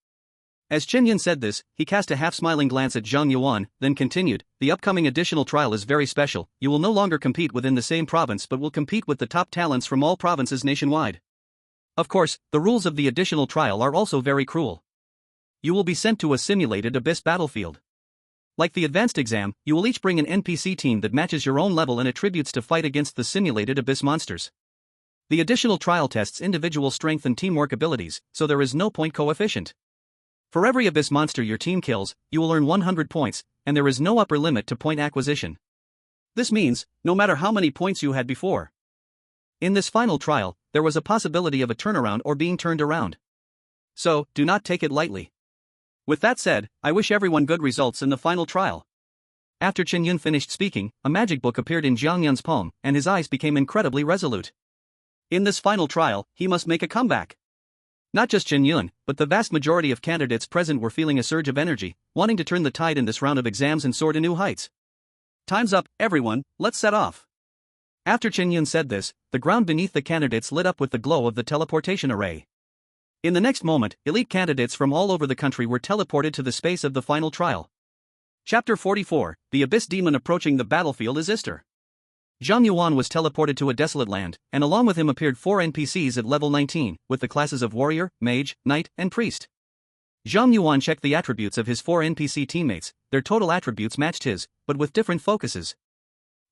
As Chen Yun said this, he cast a half-smiling glance at Zhang Yuan, then continued, the upcoming additional trial is very special, you will no longer compete within the same province but will compete with the top talents from all provinces nationwide. Of course, the rules of the additional trial are also very cruel. You will be sent to a simulated abyss battlefield. Like the advanced exam, you will each bring an NPC team that matches your own level and attributes to fight against the simulated abyss monsters. The additional trial tests individual strength and teamwork abilities, so there is no point coefficient. For every abyss monster your team kills, you will earn 100 points, and there is no upper limit to point acquisition. This means, no matter how many points you had before. In this final trial, there was a possibility of a turnaround or being turned around. So, do not take it lightly. With that said, I wish everyone good results in the final trial. After Chen Yun finished speaking, a magic book appeared in Zhang Yun's palm, and his eyes became incredibly resolute. In this final trial, he must make a comeback. Not just Chen Yun, but the vast majority of candidates present were feeling a surge of energy, wanting to turn the tide in this round of exams and soar to new heights. Time's up, everyone, let's set off. After Chen Yun said this, the ground beneath the candidates lit up with the glow of the teleportation array. In the next moment, elite candidates from all over the country were teleported to the space of the final trial. Chapter 44, The Abyss Demon Approaching the Battlefield is Easter. Zhang Yuan was teleported to a desolate land, and along with him appeared 4 NPCs at level 19, with the classes of warrior, mage, knight, and priest. Zhang Yuan checked the attributes of his 4 NPC teammates, their total attributes matched his, but with different focuses.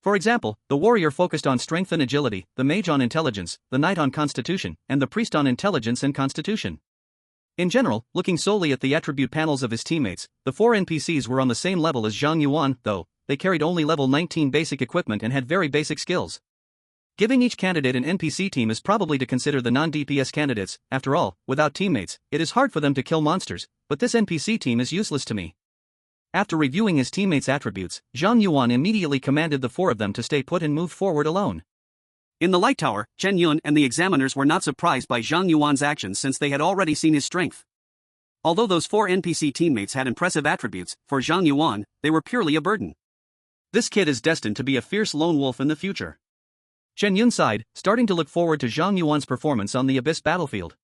For example, the warrior focused on strength and agility, the mage on intelligence, the knight on constitution, and the priest on intelligence and constitution. In general, looking solely at the attribute panels of his teammates, the 4 NPCs were on the same level as Zhang Yuan, though they carried only level 19 basic equipment and had very basic skills. Giving each candidate an NPC team is probably to consider the non-DPS candidates. After all, without teammates, it is hard for them to kill monsters, but this NPC team is useless to me. After reviewing his teammates' attributes, Zhang Yuan immediately commanded the 4 of them to stay put and move forward alone. In the light tower, Chen Yun and the examiners were not surprised by Zhang Yuan's actions since they had already seen his strength. Although those 4 NPC teammates had impressive attributes, for Zhang Yuan, they were purely a burden. This kid is destined to be a fierce lone wolf in the future. Chen Yun sighed, starting to look forward to Zhang Yuan's performance on the Abyss battlefield.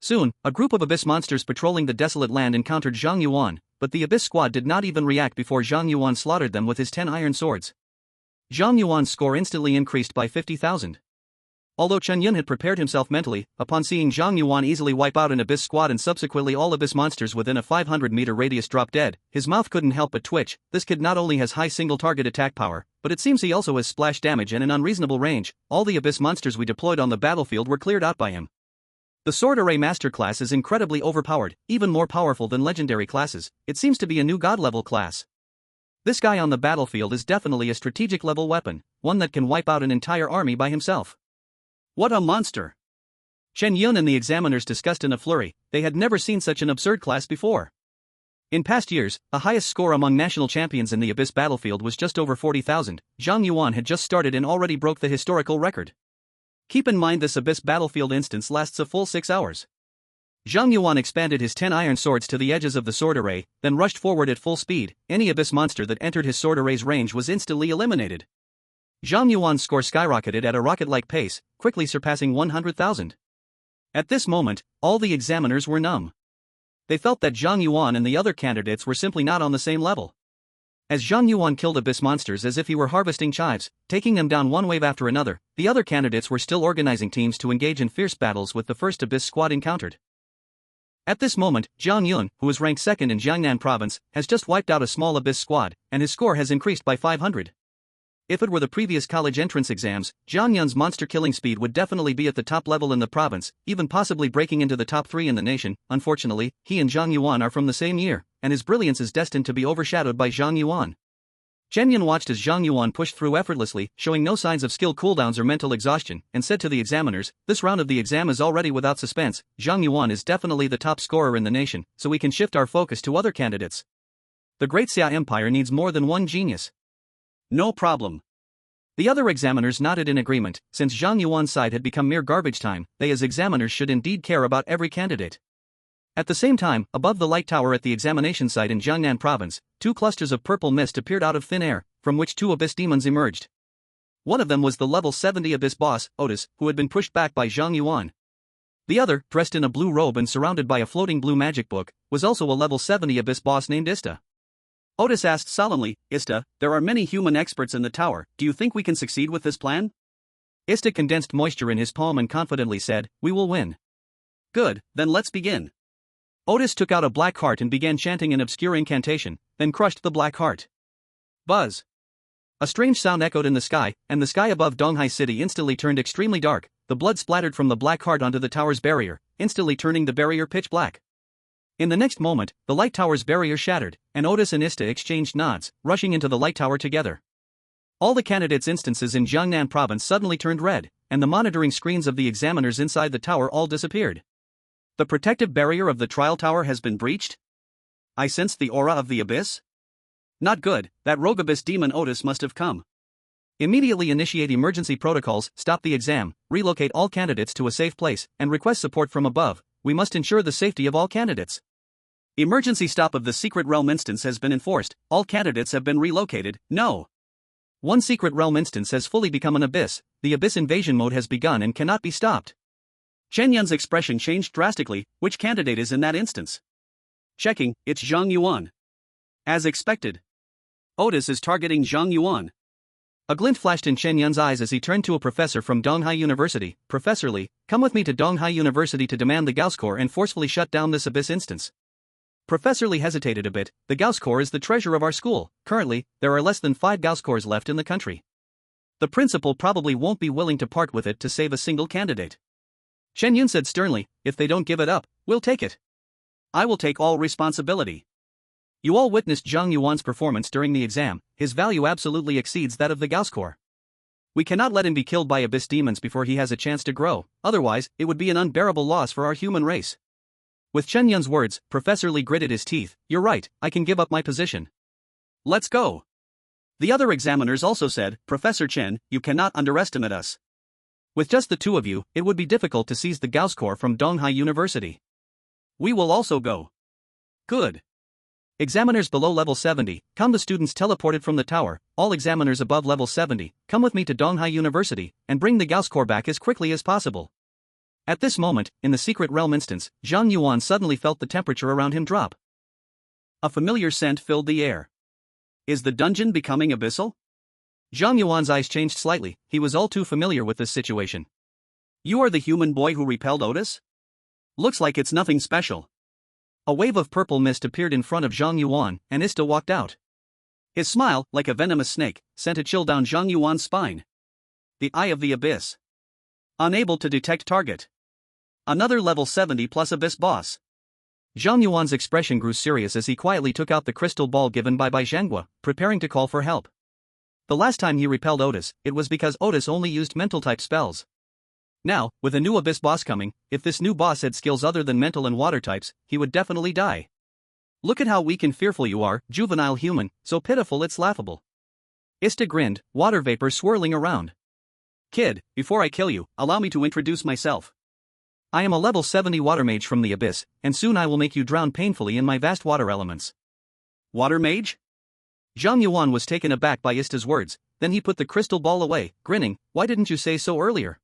Soon, a group of Abyss monsters patrolling the desolate land encountered Zhang Yuan, but the Abyss squad did not even react before Zhang Yuan slaughtered them with his 10 iron swords. Zhang Yuan's score instantly increased by 50,000. Although Chen Yun had prepared himself mentally, upon seeing Zhang Yuan easily wipe out an Abyss squad and subsequently all Abyss monsters within a 500-meter radius drop dead, his mouth couldn't help but twitch. This kid not only has high single-target attack power, but it seems he also has splash damage and an unreasonable range. All the Abyss monsters we deployed on the battlefield were cleared out by him. The Sword Array Master class is incredibly overpowered, even more powerful than legendary classes. It seems to be a new god-level class. This guy on the battlefield is definitely a strategic-level weapon, one that can wipe out an entire army by himself. What a monster! Chen Yun and the examiners discussed in a flurry. They had never seen such an absurd class before. In past years, the highest score among national champions in the Abyss battlefield was just over 40,000. Zhang Yuan had just started and already broke the historical record. Keep in mind this Abyss battlefield instance lasts a full 6 hours. Zhang Yuan expanded his 10 iron swords to the edges of the sword array, then rushed forward at full speed. Any Abyss monster that entered his sword array's range was instantly eliminated. Zhang Yuan's score skyrocketed at a rocket-like pace, quickly surpassing 100,000. At this moment, all the examiners were numb. They felt that Zhang Yuan and the other candidates were simply not on the same level. As Zhang Yuan killed Abyss monsters as if he were harvesting chives, taking them down one wave after another, the other candidates were still organizing teams to engage in fierce battles with the first Abyss squad encountered. At this moment, Zhang Yuan, who is ranked 2nd in Jiangnan province, has just wiped out a small Abyss squad, and his score has increased by 500. If it were the previous college entrance exams, Zhang Yuan's monster killing speed would definitely be at the top level in the province, even possibly breaking into the top 3 in the nation. Unfortunately, he and Zhang Yuan are from the same year, and his brilliance is destined to be overshadowed by Zhang Yuan. Chen Yun watched as Zhang Yuan pushed through effortlessly, showing no signs of skill cooldowns or mental exhaustion, and said to the examiners, "This round of the exam is already without suspense. Zhang Yuan is definitely the top scorer in the nation, so we can shift our focus to other candidates. The Great Xia Empire needs more than one genius." "No problem." The other examiners nodded in agreement. Since Zhang Yuan's side had become mere garbage time, they as examiners should indeed care about every candidate. At the same time, above the light tower at the examination site in Jiangnan province, 2 clusters of purple mist appeared out of thin air, from which 2 abyss demons emerged. One of them was the level 70 abyss boss, Otis, who had been pushed back by Zhang Yuan. The other, dressed in a blue robe and surrounded by a floating blue magic book, was also a level 70 abyss boss named Ista. Otis asked solemnly, "Ista, there are many human experts in the tower, do you think we can succeed with this plan?" Ista condensed moisture in his palm and confidently said, "We will win." "Good, then let's begin." Otis took out a black heart and began chanting an obscure incantation, then crushed the black heart. Buzz! A strange sound echoed in the sky, and the sky above Donghai City instantly turned extremely dark. The blood splattered from the black heart onto the tower's barrier, instantly turning the barrier pitch black. In the next moment, the light tower's barrier shattered, and Otis and Ista exchanged nods, rushing into the light tower together. All the candidates' instances in Jiangnan province suddenly turned red, and the monitoring screens of the examiners inside the tower all disappeared. The protective barrier of the trial tower has been breached? I sensed the aura of the abyss? Not good, that rogue abyss demon Otis must have come. Immediately initiate emergency protocols, stop the exam, relocate all candidates to a safe place, and request support from above. We must ensure the safety of all candidates. Emergency stop of the secret realm instance has been enforced, all candidates have been relocated. No. One secret realm instance has fully become an abyss, the abyss invasion mode has begun and cannot be stopped. Chen Yun's expression changed drastically. Which candidate is in that instance? Checking, it's Zhang Yuan. As expected. Otis is targeting Zhang Yuan. A glint flashed in Chen Yun's eyes as he turned to a professor from Donghai University. "Professor Li, come with me to Donghai University to demand the Gauss Core and forcefully shut down this abyss instance." Professor Li hesitated a bit. "The Gauss Core is the treasure of our school. Currently, there are less than 5 Gauss Cores left in the country. The principal probably won't be willing to part with it to save a single candidate." Chen Yun said sternly, "If they don't give it up, we'll take it. I will take all responsibility." You all witnessed Zhang Yuan's performance during the exam. His value absolutely exceeds that of the Gauss Core. We cannot let him be killed by abyss demons before he has a chance to grow, otherwise, it would be an unbearable loss for our human race. With Chen Yun's words, Professor Li gritted his teeth. "You're right, I can give up my position. Let's go." The other examiners also said, "Professor Chen, you cannot underestimate us. With just the 2 of you, it would be difficult to seize the Gauss Core from Donghai University. We will also go." Good. Examiners below level 70, come. The students teleported from the tower. All examiners above level 70, come with me to Donghai University, and bring the Gauss Core back as quickly as possible. At this moment, in the secret realm instance, Zhang Yuan suddenly felt the temperature around him drop. A familiar scent filled the air. Is the dungeon becoming abyssal? Zhang Yuan's eyes changed slightly, he was all too familiar with this situation. You are the human boy who repelled Otis? Looks like it's nothing special. A wave of purple mist appeared in front of Zhang Yuan, and Ista walked out. His smile, like a venomous snake, sent a chill down Zhang Yuan's spine. The Eye of the Abyss. Unable to detect target. Another level 70 plus abyss boss. Zhang Yuan's expression grew serious as he quietly took out the crystal ball given by Zhanghua, preparing to call for help. The last time he repelled Otis, it was because Otis only used mental-type spells. Now, with a new abyss boss coming, if this new boss had skills other than mental and water types, he would definitely die. Look at how weak and fearful you are, juvenile human, so pitiful it's laughable. Ista grinned, water vapor swirling around. Kid, before I kill you, allow me to introduce myself. I am a level 70 water mage from the abyss, and soon I will make you drown painfully in my vast water elements. Water mage? Zhang Yuan was taken aback by Ista's words, then he put the crystal ball away, grinning, why didn't you say so earlier?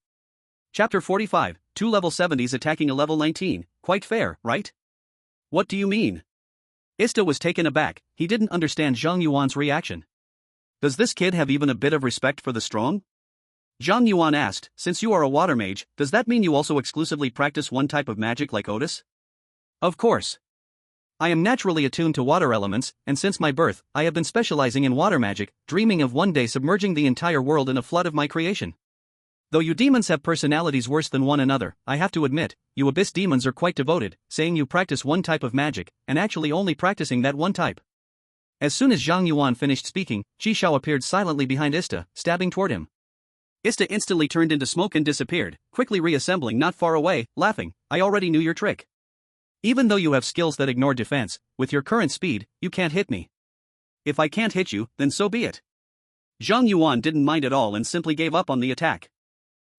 Chapter 45, 2 level 70s attacking a level 19, quite fair, right? What do you mean? Ista was taken aback, he didn't understand Zhang Yuan's reaction. Does this kid have even a bit of respect for the strong? Zhang Yuan asked, since you are a water mage, does that mean you also exclusively practice one type of magic like Otis? Of course. I am naturally attuned to water elements, and since my birth, I have been specializing in water magic, dreaming of one day submerging the entire world in a flood of my creation. Though you demons have personalities worse than one another, I have to admit, you abyss demons are quite devoted, saying you practice one type of magic, and actually only practicing that one type. As soon as Zhang Yuan finished speaking, Qi Shao appeared silently behind Ista, stabbing toward him. Ista instantly turned into smoke and disappeared, quickly reassembling not far away, laughing, I already knew your trick. Even though you have skills that ignore defense, with your current speed, you can't hit me. If I can't hit you, then so be it. Zhang Yuan didn't mind at all and simply gave up on the attack.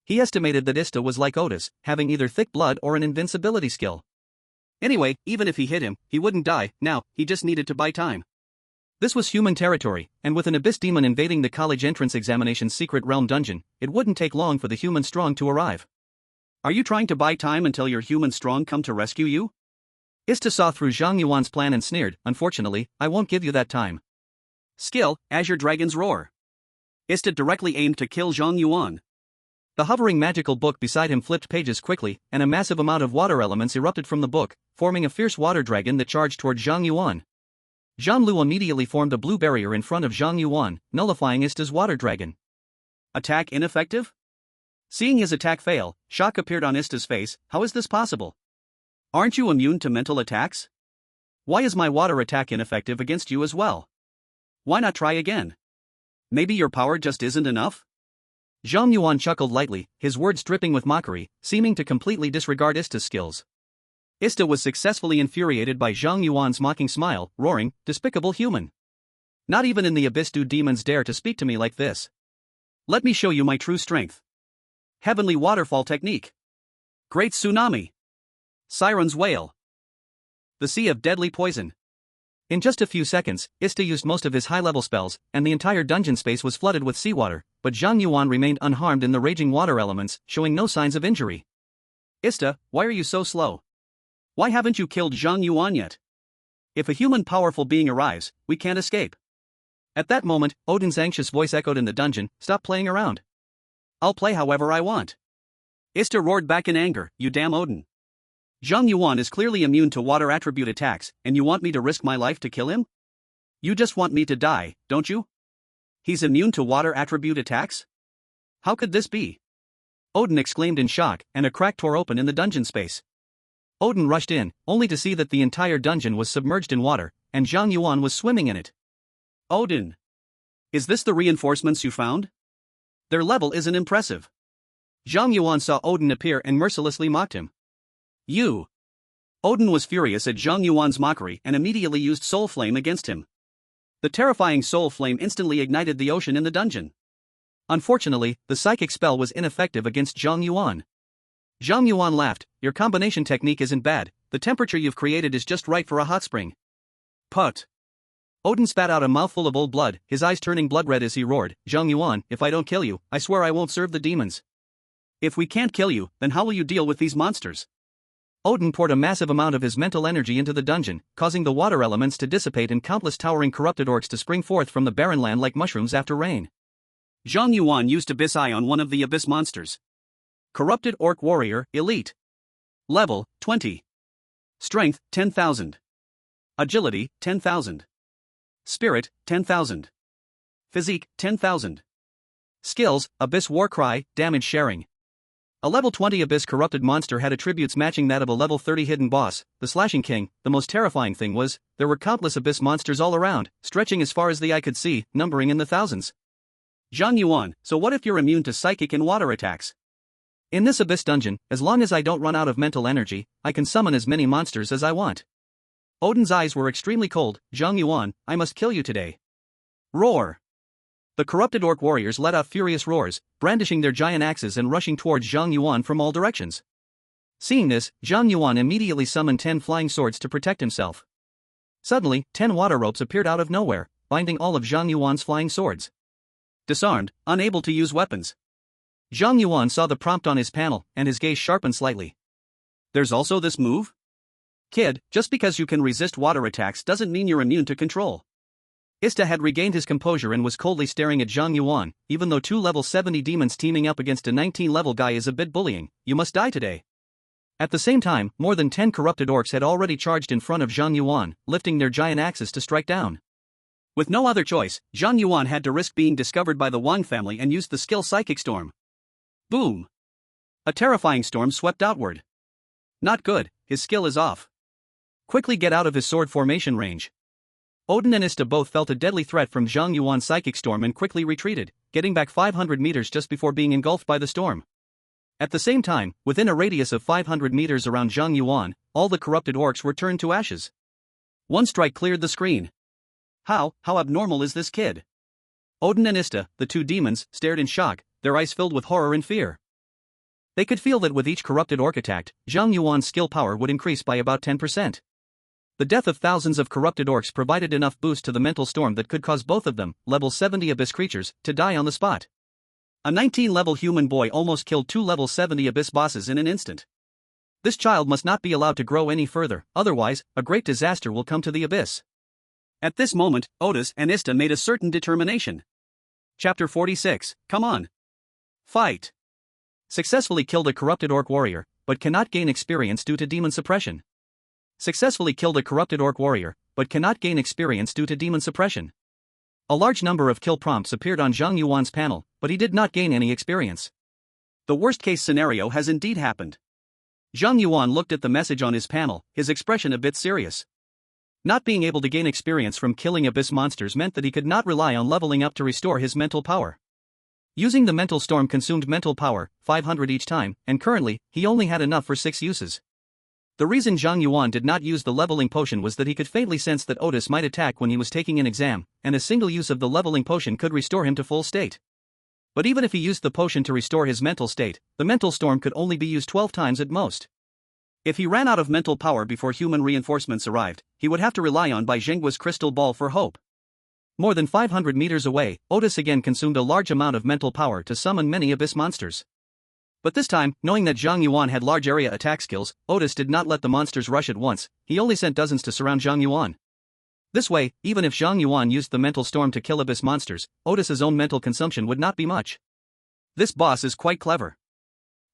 He estimated that Ista was like Otis, having either thick blood or an invincibility skill. Anyway, even if he hit him, he wouldn't die, now, he just needed to buy time. This was human territory, and with an abyss demon invading the college entrance examination's secret realm dungeon, it wouldn't take long for the human strong to arrive. Are you trying to buy time until your human strong come to rescue you? Ista saw through Zhang Yuan's plan and sneered, unfortunately, I won't give you that time. Skill, Azure Dragon's Roar. Ista directly aimed to kill Zhang Yuan. The hovering magical book beside him flipped pages quickly, and a massive amount of water elements erupted from the book, forming a fierce water dragon that charged toward Zhang Yuan. Zhang Lu immediately formed a blue barrier in front of Zhang Yuan, nullifying Ista's water dragon. Attack ineffective? Seeing his attack fail, shock appeared on Ista's face. How is this possible? Aren't you immune to mental attacks? Why is my water attack ineffective against you as well? Why not try again? Maybe your power just isn't enough? Zhang Yuan chuckled lightly, his words dripping with mockery, seeming to completely disregard Ista's skills. Ista was successfully infuriated by Zhang Yuan's mocking smile, roaring, despicable human. Not even in the abyss do demons dare to speak to me like this. Let me show you my true strength. Heavenly Waterfall Technique. Great Tsunami. Siren's Wail. The Sea of Deadly Poison. In just a few seconds, Ista used most of his high-level spells, and the entire dungeon space was flooded with seawater, but Zhang Yuan remained unharmed in the raging water elements, showing no signs of injury. Ista, why are you so slow? Why haven't you killed Zhang Yuan yet? If a human powerful being arrives, we can't escape. At that moment, Odin's anxious voice echoed in the dungeon, stop playing around. I'll play however I want. Ista roared back in anger, you damn Odin. Zhang Yuan is clearly immune to water attribute attacks, and you want me to risk my life to kill him? You just want me to die, don't you? He's immune to water attribute attacks? How could this be? Odin exclaimed in shock, and a crack tore open in the dungeon space. Odin rushed in, only to see that the entire dungeon was submerged in water, and Zhang Yuan was swimming in it. Odin. Is this the reinforcements you found? Their level isn't impressive. Zhang Yuan saw Odin appear and mercilessly mocked him. You. Odin was furious at Zhang Yuan's mockery and immediately used Soul Flame against him. The terrifying Soul Flame instantly ignited the ocean in the dungeon. Unfortunately, the psychic spell was ineffective against Zhang Yuan. Zhang Yuan laughed, your combination technique isn't bad, the temperature you've created is just right for a hot spring. Put. Odin spat out a mouthful of old blood, his eyes turning blood red as he roared, Zhang Yuan, if I don't kill you, I swear I won't serve the demons. If we can't kill you, then how will you deal with these monsters? Odin poured a massive amount of his mental energy into the dungeon, causing the water elements to dissipate and countless towering corrupted orcs to spring forth from the barren land like mushrooms after rain. Zhang Yuan used Abyss Eye on one of the abyss monsters. Corrupted Orc Warrior, Elite. Level, 20. Strength, 10,000. Agility, 10,000. Spirit, 10,000. Physique, 10,000. Skills, Abyss War Cry, Damage Sharing. A level 20 Abyss corrupted monster had attributes matching that of a level 30 hidden boss, the Slashing King. The most terrifying thing was, there were countless Abyss monsters all around, stretching as far as the eye could see, numbering in the thousands. Zhang Yuan, so what if you're immune to psychic and water attacks? In this Abyss dungeon, as long as I don't run out of mental energy, I can summon as many monsters as I want. Odin's eyes were extremely cold, Zhang Yuan, I must kill you today. Roar! The corrupted orc warriors let out furious roars, brandishing their giant axes and rushing towards Zhang Yuan from all directions. Seeing this, Zhang Yuan immediately summoned 10 flying swords to protect himself. Suddenly, 10 water ropes appeared out of nowhere, binding all of Zhang Yuan's flying swords. Disarmed, unable to use weapons. Zhang Yuan saw the prompt on his panel, and his gaze sharpened slightly. There's also this move? Kid, just because you can resist water attacks doesn't mean you're immune to control. Ista had regained his composure and was coldly staring at Zhang Yuan, even though 2 level 70 demons teaming up against a 19 level guy is a bit bullying, you must die today. At the same time, more than 10 corrupted orcs had already charged in front of Zhang Yuan, lifting their giant axes to strike down. With no other choice, Zhang Yuan had to risk being discovered by the Wang family and used the skill Psychic Storm. Boom! A terrifying storm swept outward. Not good, his skill is off. Quickly get out of his sword formation range. Odin and Ista both felt a deadly threat from Zhang Yuan's Psychic Storm and quickly retreated, getting back 500 meters just before being engulfed by the storm. At the same time, within a radius of 500 meters around Zhang Yuan, all the corrupted orcs were turned to ashes. One strike cleared the screen. How abnormal is this kid? Odin and Ista, the two demons, stared in shock, their eyes filled with horror and fear. They could feel that with each corrupted orc attacked, Zhang Yuan's skill power would increase by about 10%. The death of thousands of corrupted orcs provided enough boost to the mental storm that could cause both of them, level 70 abyss creatures, to die on the spot. A 19-level human boy almost killed 2 level 70 abyss bosses in an instant. This child must not be allowed to grow any further, otherwise, a great disaster will come to the abyss. At this moment, Otis and Ista made a certain determination. Chapter 46, come on. Fight. Successfully killed a corrupted orc warrior, but cannot gain experience due to demon suppression. Successfully killed a corrupted orc warrior, but cannot gain experience due to demon suppression. A large number of kill prompts appeared on Zhang Yuan's panel, but he did not gain any experience. The worst-case scenario has indeed happened. Zhang Yuan looked at the message on his panel, his expression a bit serious. Not being able to gain experience from killing abyss monsters meant that he could not rely on leveling up to restore his mental power. Using the mental storm consumed mental power, 500 each time, and currently, he only had enough for 6 uses. The reason Zhang Yuan did not use the leveling potion was that he could faintly sense that Otis might attack when he was taking an exam, and a single use of the leveling potion could restore him to full state. But even if he used the potion to restore his mental state, the mental storm could only be used 12 times at most. If he ran out of mental power before human reinforcents arrived, he would have to rely on Bai Zhengguo's crystal ball for hope. More than 500 meters away, Otis again consumed a large amount of mental power to summon many abyss monsters. But this time, knowing that Zhang Yuan had large area attack skills, Otis did not let the monsters rush at once, he only sent dozens to surround Zhang Yuan. This way, even if Zhang Yuan used the mental storm to kill abyss monsters, Otis's own mental consumption would not be much. This boss is quite clever.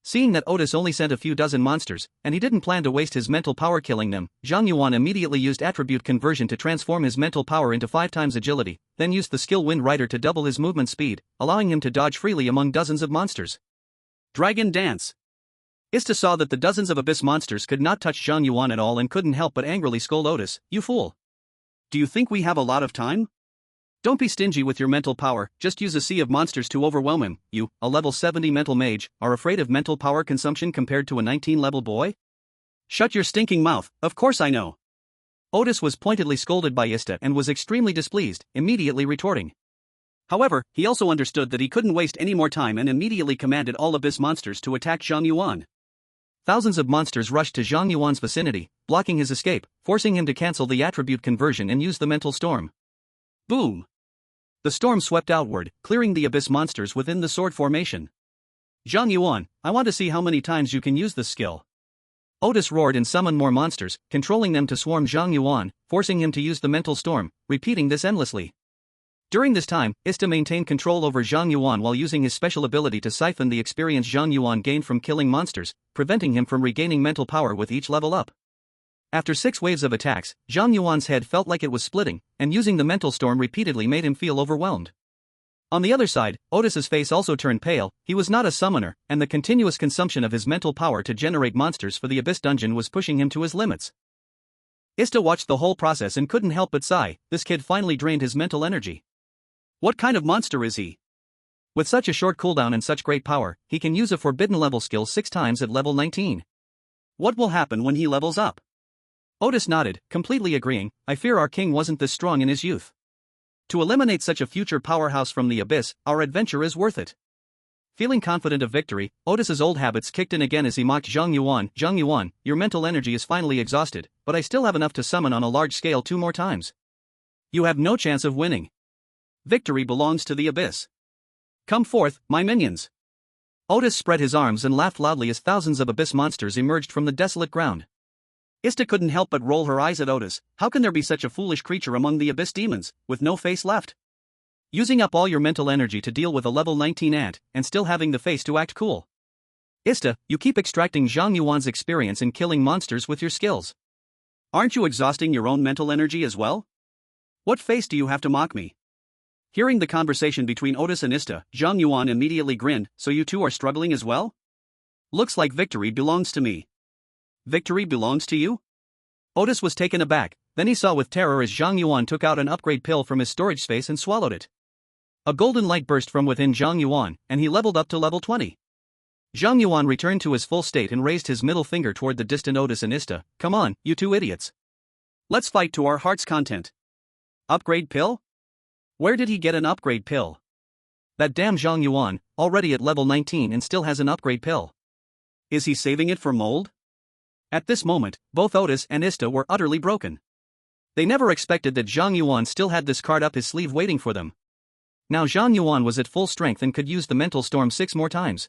Seeing that Otis only sent a few dozen monsters, and he didn't plan to waste his mental power killing them, Zhang Yuan immediately used attribute conversion to transform his mental power into 5 times agility, then used the skill Wind Rider to double his movement speed, allowing him to dodge freely among dozens of monsters. Dragon Dance. Ista saw that the dozens of abyss monsters could not touch Zhang Yuan at all and couldn't help but angrily scold Otis, "You fool! Do you think we have a lot of time? Don't be stingy with your mental power, just use a sea of monsters to overwhelm him. You, a level 70 mental mage, are afraid of mental power consumption compared to a 19-level boy? Shut your stinking mouth, of course I know." Otis was pointedly scolded by Ista and was extremely displeased, immediately retorting. However, he also understood that he couldn't waste any more time and immediately commanded all abyss monsters to attack Zhang Yuan. Thousands of monsters rushed to Zhang Yuan's vicinity, blocking his escape, forcing him to cancel the attribute conversion and use the mental storm. Boom! The storm swept outward, clearing the abyss monsters within the sword formation. "Zhang Yuan, I want to see how many times you can use this skill." Otis roared and summoned more monsters, controlling them to swarm Zhang Yuan, forcing him to use the mental storm, repeating this endlessly. During this time, Ista maintained control over Zhang Yuan while using his special ability to siphon the experience Zhang Yuan gained from killing monsters, preventing him from regaining mental power with each level up. After 6 waves of attacks, Zhang Yuan's head felt like it was splitting, and using the mental storm repeatedly made him feel overwhelmed. On the other side, Otis's face also turned pale. He was not a summoner, and the continuous consumption of his mental power to generate monsters for the Abyss dungeon was pushing him to his limits. Ista watched the whole process and couldn't help but sigh. This kid finally drained his mental energy. What kind of monster is he? With such a short cooldown and such great power, he can use a forbidden level skill 6 times at level 19. What will happen when he levels up? Otis nodded, completely agreeing. I fear our king wasn't this strong in his youth. To eliminate such a future powerhouse from the abyss, our adventure is worth it. Feeling confident of victory, Otis's old habits kicked in again as he mocked Zhang Yuan. "Zhang Yuan, your mental energy is finally exhausted, but I still have enough to summon on a large scale 2 more times. You have no chance of winning. Victory belongs to the abyss. Come forth, my minions." Otis spread his arms and laughed loudly as thousands of abyss monsters emerged from the desolate ground. Ista couldn't help but roll her eyes at Otis. How can there be such a foolish creature among the abyss demons, with no face left? Using up all your mental energy to deal with a level 19 ant, and still having the face to act cool. Ista, you keep extracting Zhang Yuan's experience in killing monsters with your skills. Aren't you exhausting your own mental energy as well? What face do you have to mock me? Hearing the conversation between Otis and Ista, Zhang Yuan immediately grinned. So you two are struggling as well? Looks like victory belongs to me. Victory belongs to you? Otis was taken aback, then he saw with terror as Zhang Yuan took out an upgrade pill from his storage space and swallowed it. A golden light burst from within Zhang Yuan, and he leveled up to level 20. Zhang Yuan returned to his full state and raised his middle finger toward the distant Otis and Ista. Come on, you two idiots. Let's fight to our heart's content. Upgrade pill? Where did he get an upgrade pill? That damn Zhang Yuan, already at level 19 and still has an upgrade pill. Is he saving it for mold? At this moment, both Otis and Ista were utterly broken. They never expected that Zhang Yuan still had this card up his sleeve waiting for them. Now Zhang Yuan was at full strength and could use the mental storm 6 more times.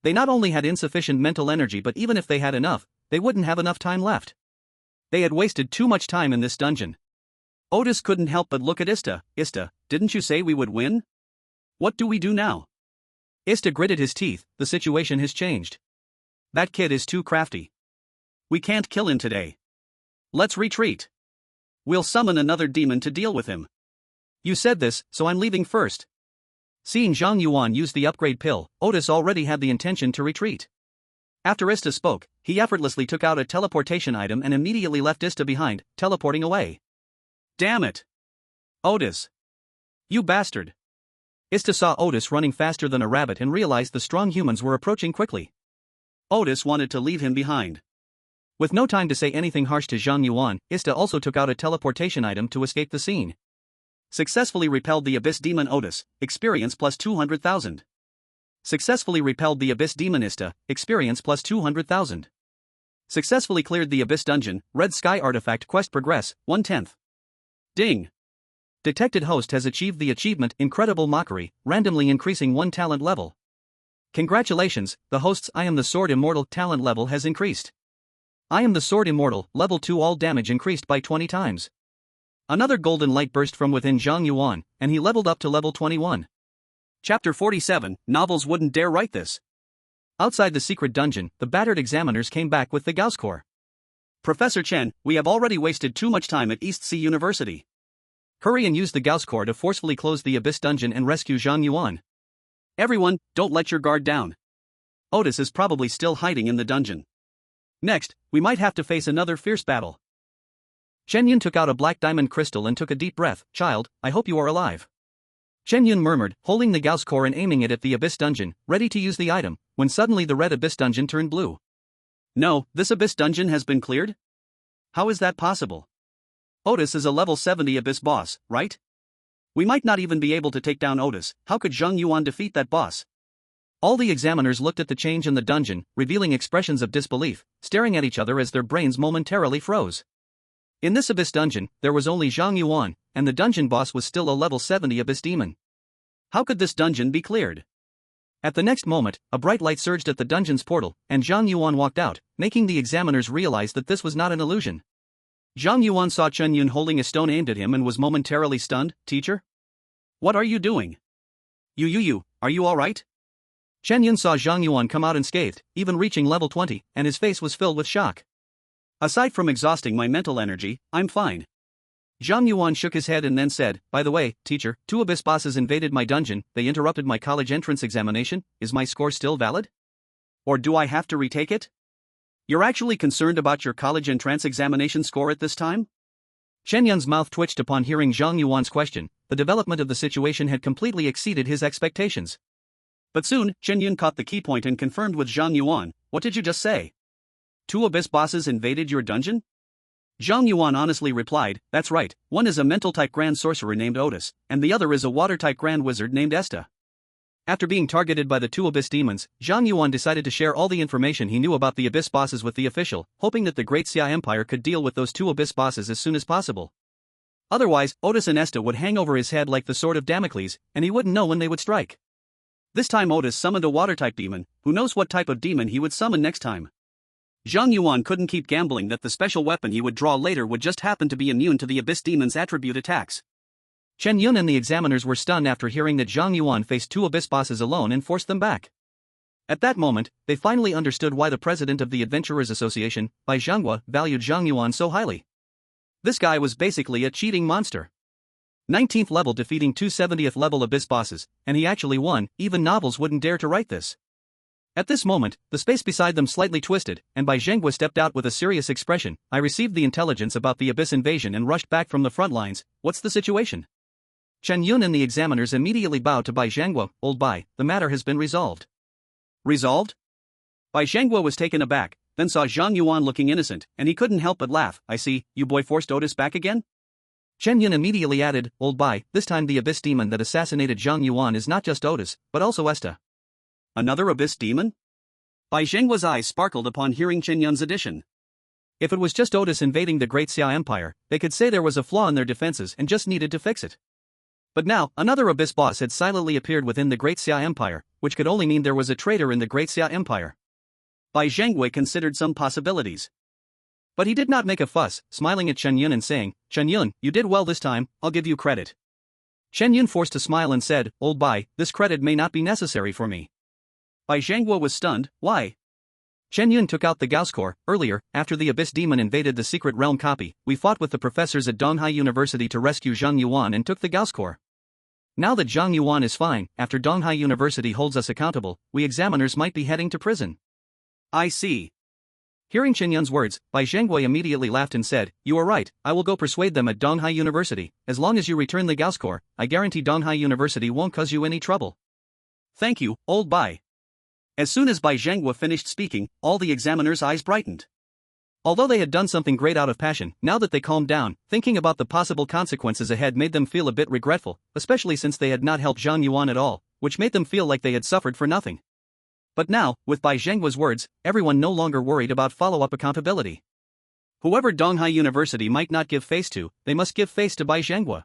They not only had insufficient mental energy, but even if they had enough, they wouldn't have enough time left. They had wasted too much time in this dungeon. Otis couldn't help but look at Ista. Ista, didn't you say we would win? What do we do now? Ista gritted his teeth. The situation has changed. That kid is too crafty. We can't kill him today. Let's retreat. We'll summon another demon to deal with him. You said this, so I'm leaving first. Seeing Zhang Yuan use the upgrade pill, Otis already had the intention to retreat. After Ista spoke, he effortlessly took out a teleportation item and immediately left Ista behind, teleporting away. Damn it! Otis! You bastard! Ista saw Otis running faster than a rabbit and realized the strong humans were approaching quickly. Otis wanted to leave him behind. With no time to say anything harsh to Zhang Yuan, Ista also took out a teleportation item to escape the scene. Successfully repelled the Abyss Demon Otis, experience plus 200,000. Successfully repelled the Abyss Demon Ista, experience plus 200,000. Successfully cleared the Abyss Dungeon, Red Sky Artifact Quest Progress, 1/10. Ding! Detected host has achieved the achievement Incredible Mockery, randomly increasing 1 talent level. Congratulations, the host's I am the Sword Immortal talent level has increased. I am the Sword Immortal, level 2 all damage increased by 20 times. Another golden light burst from within Zhang Yuan, and he leveled up to level 21. Chapter 47, Novels wouldn't dare write this. Outside the secret dungeon, the battered examiners came back with the Gauss core. Professor Chen, we have already wasted too much time at East Sea University. Hurry and use the Gauss core to forcefully close the Abyss Dungeon and rescue Zhang Yuan. Everyone, don't let your guard down. Otis is probably still hiding in the dungeon. Next, we might have to face another fierce battle. Chen Yun took out a black diamond crystal and took a deep breath. Child, I hope you are alive. Chen Yun murmured, holding the Gauss core and aiming it at the Abyss Dungeon, ready to use the item, when suddenly the red Abyss Dungeon turned blue. No, this Abyss Dungeon has been cleared? How is that possible? Otis is a level 70 Abyss boss, right? We might not even be able to take down Otis. How could Zhang Yuan defeat that boss? All the examiners looked at the change in the dungeon, revealing expressions of disbelief, staring at each other as their brains momentarily froze. In this Abyss Dungeon, there was only Zhang Yuan, and the dungeon boss was still a level 70 Abyss demon. How could this dungeon be cleared? At the next moment, a bright light surged at the dungeon's portal, and Zhang Yuan walked out, making the examiners realize that this was not an illusion. Zhang Yuan saw Chen Yun holding a stone aimed at him and was momentarily stunned. Teacher? What are you doing? You, are you alright? Chen Yun saw Zhang Yuan come out unscathed, even reaching level 20, and his face was filled with shock. Aside from exhausting my mental energy, I'm fine. Zhang Yuan shook his head and then said, by the way, teacher, 2 Abyss bosses invaded my dungeon, they interrupted my college entrance examination, is my score still valid? Or do I have to retake it? You're actually concerned about your college entrance examination score at this time? Chen Yun's mouth twitched upon hearing Zhang Yuan's question. The development of the situation had completely exceeded his expectations. But soon, Chen Yun caught the key point and confirmed with Zhang Yuan, what did you just say? 2 Abyss bosses invaded your dungeon? Zhang Yuan honestly replied, that's right, one is a mental-type grand sorcerer named Otis, and the other is a water-type grand wizard named Esta. After being targeted by the 2 Abyss demons, Zhang Yuan decided to share all the information he knew about the Abyss bosses with the official, hoping that the Great Xia Empire could deal with those 2 Abyss bosses as soon as possible. Otherwise, Otis and Esta would hang over his head like the sword of Damocles, and he wouldn't know when they would strike. This time Otis summoned a water-type demon, who knows what type of demon he would summon next time. Zhang Yuan couldn't keep gambling that the special weapon he would draw later would just happen to be immune to the Abyss demon's attribute attacks. Chen Yun and the examiners were stunned after hearing that Zhang Yuan faced 2 Abyss bosses alone and forced them back. At that moment, they finally understood why the president of the Adventurers Association, Bai Zhanghua, valued Zhang Yuan so highly. This guy was basically a cheating monster. 19th level defeating 270th level Abyss bosses, and he actually won. Even novels wouldn't dare to write this. At this moment, the space beside them slightly twisted, and Bai Zhanghua stepped out with a serious expression. I received the intelligence about the Abyss invasion and rushed back from the front lines. What's the situation? Chen Yun and the examiners immediately bowed to Bai Zhanghua. Old Bai, the matter has been resolved. Resolved? Bai Zhanghua was taken aback, then saw Zhang Yuan looking innocent, and he couldn't help but laugh. I see, you boy forced Otis back again? Chen Yun immediately added, Old Bai, this time the Abyss demon that assassinated Zhang Yuan is not just Otis, but also Esta. Another Abyss demon? Bai Zhenghua's eyes sparkled upon hearing Chen Yun's addition. If it was just Otis invading the Great Xia Empire, they could say there was a flaw in their defenses and just needed to fix it. But now, another Abyss boss had silently appeared within the Great Xia Empire, which could only mean there was a traitor in the Great Xia Empire. Bai Zhanghua considered some possibilities. But he did not make a fuss, smiling at Chen Yun and saying, Chen Yun, you did well this time, I'll give you credit. Chen Yun forced a smile and said, Old Bai, this credit may not be necessary for me. Bai Zhanghua was stunned. Why? Chen Yun took out the Gauss core. Earlier, after the Abyss demon invaded the secret realm copy, we fought with the professors at Donghai University to rescue Zhang Yuan and took the Gauss core. Now that Zhang Yuan is fine, after Donghai University holds us accountable, we examiners might be heading to prison. I see. Hearing Chen Yun's words, Bai Zhanghua immediately laughed and said, You are right, I will go persuade them at Donghai University. As long as you return the Gauss core, I guarantee Donghai University won't cause you any trouble. Thank you, Old Bai. As soon as Bai Zhanghua finished speaking, all the examiners' eyes brightened. Although they had done something great out of passion, now that they calmed down, thinking about the possible consequences ahead made them feel a bit regretful, especially since they had not helped Zhang Yuan at all, which made them feel like they had suffered for nothing. But now, with Bai Zhenghua's words, everyone no longer worried about follow-up accountability. Whoever Donghai University might not give face to, they must give face to Bai Zhanghua.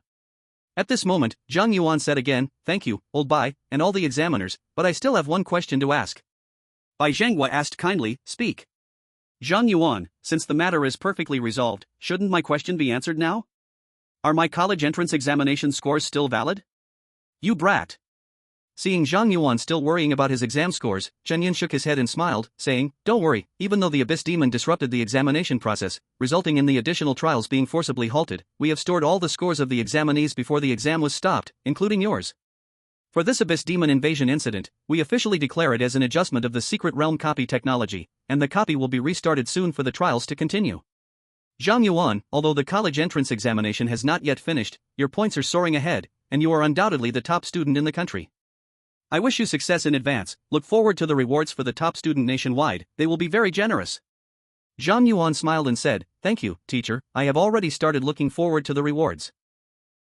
At this moment, Zhang Yuan said again, Thank you, Old Bai, and all the examiners, but I still have one question to ask. Bai Zhanghua asked kindly, Speak. Zhang Yuan, since the matter is perfectly resolved, shouldn't my question be answered now? Are my college entrance examination scores still valid? You brat. Seeing Zhang Yuan still worrying about his exam scores, Chen Yun shook his head and smiled, saying, Don't worry, even though the Abyss demon disrupted the examination process, resulting in the additional trials being forcibly halted, we have stored all the scores of the examinees before the exam was stopped, including yours. For this Abyss demon invasion incident, we officially declare it as an adjustment of the secret realm copy technology, and the copy will be restarted soon for the trials to continue. Zhang Yuan, although the college entrance examination has not yet finished, your points are soaring ahead, and you are undoubtedly the top student in the country. I wish you success in advance. Look forward to the rewards for the top student nationwide, they will be very generous. Zhang Yuan smiled and said, Thank you, teacher, I have already started looking forward to the rewards.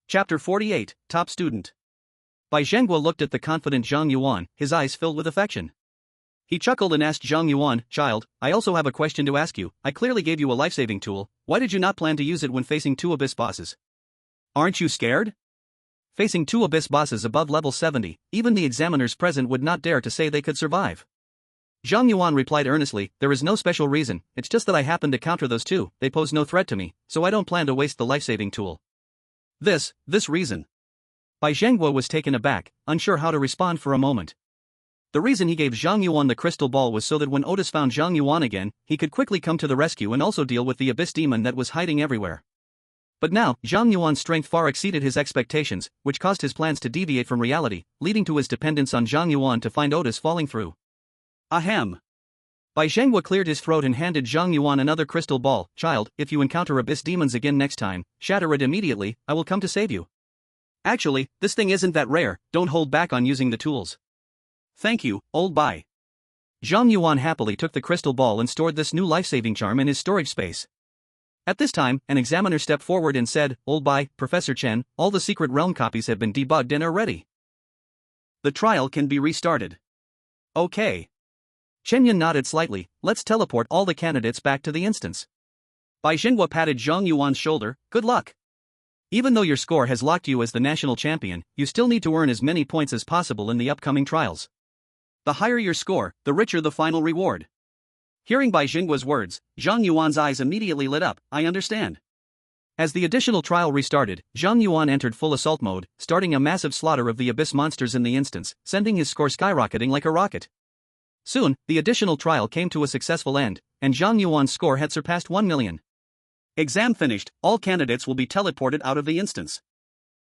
Chapter 48, Top Student. Bai Zhanghua looked at the confident Zhang Yuan, his eyes filled with affection. He chuckled and asked Zhang Yuan, Child, I also have a question to ask you. I clearly gave you a life-saving tool, why did you not plan to use it when facing two Abyss bosses? Aren't you scared? Facing two Abyss bosses above level 70, even the examiners present would not dare to say they could survive. Zhang Yuan replied earnestly, There is no special reason, it's just that I happened to counter those two, they pose no threat to me, so I don't plan to waste the life-saving tool. This reason. Bai Zhanghua was taken aback, unsure how to respond for a moment. The reason he gave Zhang Yuan the crystal ball was so that when Otis found Zhang Yuan again, he could quickly come to the rescue and also deal with the Abyss demon that was hiding everywhere. But now, Zhang Yuan's strength far exceeded his expectations, which caused his plans to deviate from reality, leading to his dependence on Zhang Yuan to find Otis falling through. Ahem. Bai Zhanghua cleared his throat and handed Zhang Yuan another crystal ball. Child, if you encounter Abyss demons again next time, shatter it immediately, I will come to save you. Actually, this thing isn't that rare, don't hold back on using the tools. Thank you, Old Bai. Zhang Yuan happily took the crystal ball and stored this new life-saving charm in his storage space. At this time, an examiner stepped forward and said, Old Bai, Professor Chen, all the secret realm copies have been debugged and are ready. The trial can be restarted. Okay. Chen Yun nodded slightly, let's teleport all the candidates back to the instance. Bai Zhanghua patted Zhang Yuan's shoulder, good luck. Even though your score has locked you as the national champion, you still need to earn as many points as possible in the upcoming trials. The higher your score, the richer the final reward. Hearing Bai Zhenghua's words, Zhang Yuan's eyes immediately lit up, I understand. As the additional trial restarted, Zhang Yuan entered full assault mode, starting a massive slaughter of the Abyss monsters in the instance, sending his score skyrocketing like a rocket. Soon, the additional trial came to a successful end, and Zhang Yuan's score had surpassed 1 million. Exam finished, all candidates will be teleported out of the instance.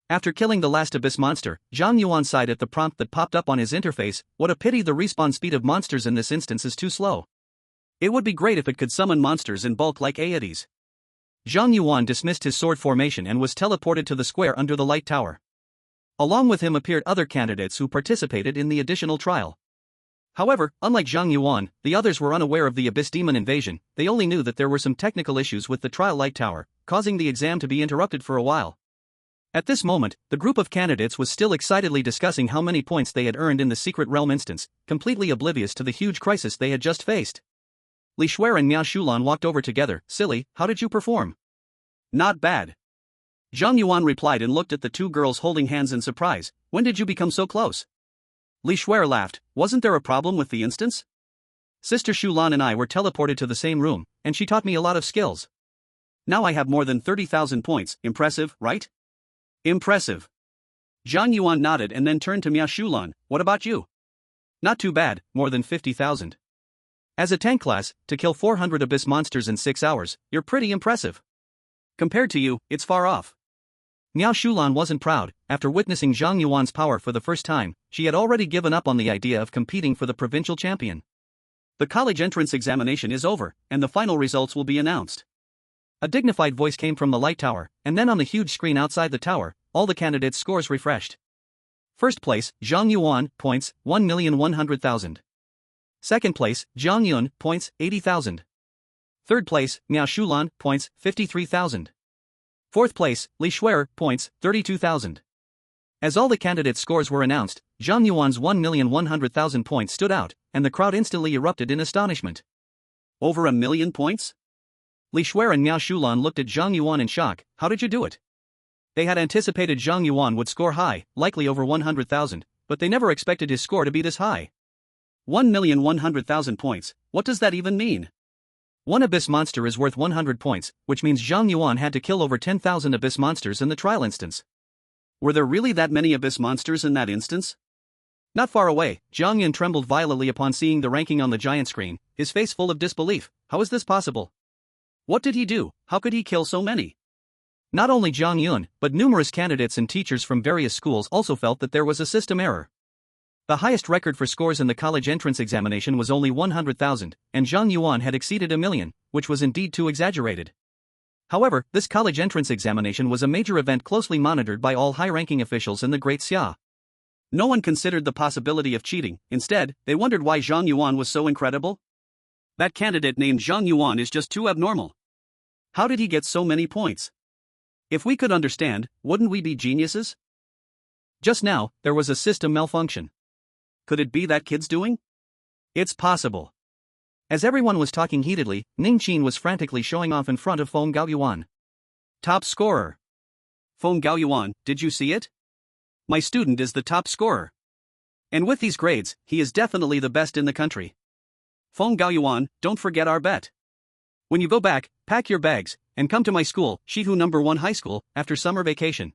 After killing the last abyss monster, Zhang Yuan sighed at the prompt that popped up on his interface. What a pity the respawn speed of monsters in this instance is too slow. It would be great if it could summon monsters in bulk like Aedes. Zhang Yuan dismissed his sword formation and was teleported to the square under the light tower. Along with him appeared other candidates who participated in the additional trial. However, unlike Zhang Yuan, the others were unaware of the Abyss Demon invasion. They only knew that there were some technical issues with the trial light tower, causing the exam to be interrupted for a while. At this moment, the group of candidates was still excitedly discussing how many points they had earned in the Secret Realm instance, completely oblivious to the huge crisis they had just faced. Xue'er and Miao Shulan walked over together. Silly, how did you perform? Not bad. Zhang Yuan replied and looked at the two girls holding hands in surprise. When did you become so close? Xue'er laughed. Wasn't there a problem with the instance? Sister Shulan and I were teleported to the same room, and she taught me a lot of skills. Now I have more than 30,000 points. Impressive, right? Impressive. Zhang Yuan nodded and then turned to Miao Shulan. What about you? Not too bad, more than 50,000. As a tank class, to kill 400 abyss monsters in 6 hours, you're pretty impressive. Compared to you, it's far off. Miao Shulan wasn't proud. After witnessing Zhang Yuan's power for the first time, she had already given up on the idea of competing for the provincial champion. The college entrance examination is over, and the final results will be announced. A dignified voice came from the light tower, and then on the huge screen outside the tower, all the candidates' scores refreshed. First place, Zhang Yuan, points, 1,100,000. Second place, Zhang Yun, points, 80,000. Third place, Miao Shulan, points, 53,000. Fourth place, Xue'er, points, 32,000. As all the candidates' scores were announced, Zhang Yuan's 1,100,000 points stood out, and the crowd instantly erupted in astonishment. Over 1 million points? Xue'er and Miao Shulan looked at Zhang Yuan in shock. How did you do it? They had anticipated Zhang Yuan would score high, likely over 100,000, but they never expected his score to be this high. 1,100,000 points, what does that even mean? One abyss monster is worth 100 points, which means Zhang Yuan had to kill over 10,000 abyss monsters in the trial instance. Were there really that many abyss monsters in that instance? Not far away, Zhang Yuan trembled violently upon seeing the ranking on the giant screen, his face full of disbelief. How is this possible? What did he do? How could he kill so many? Not only Zhang Yuan, but numerous candidates and teachers from various schools also felt that there was a system error. The highest record for scores in the college entrance examination was only 100,000, and Zhang Yuan had exceeded 1 million, which was indeed too exaggerated. However, this college entrance examination was a major event closely monitored by all high-ranking officials in the Great Xia. No one considered the possibility of cheating. Instead, they wondered why Zhang Yuan was so incredible. That candidate named Zhang Yuan is just too abnormal. How did he get so many points? If we could understand, wouldn't we be geniuses? Just now, there was a system malfunction. Could it be that kid's doing? It's possible. As everyone was talking heatedly, Ning Qin was frantically showing off in front of Feng Gaoyuan. Top scorer. Feng Gaoyuan, did you see it? My student is the top scorer. And with these grades, he is definitely the best in the country. Feng Gaoyuan, don't forget our bet. When you go back, pack your bags, and come to my school, Shihu No. 1 High School, after summer vacation.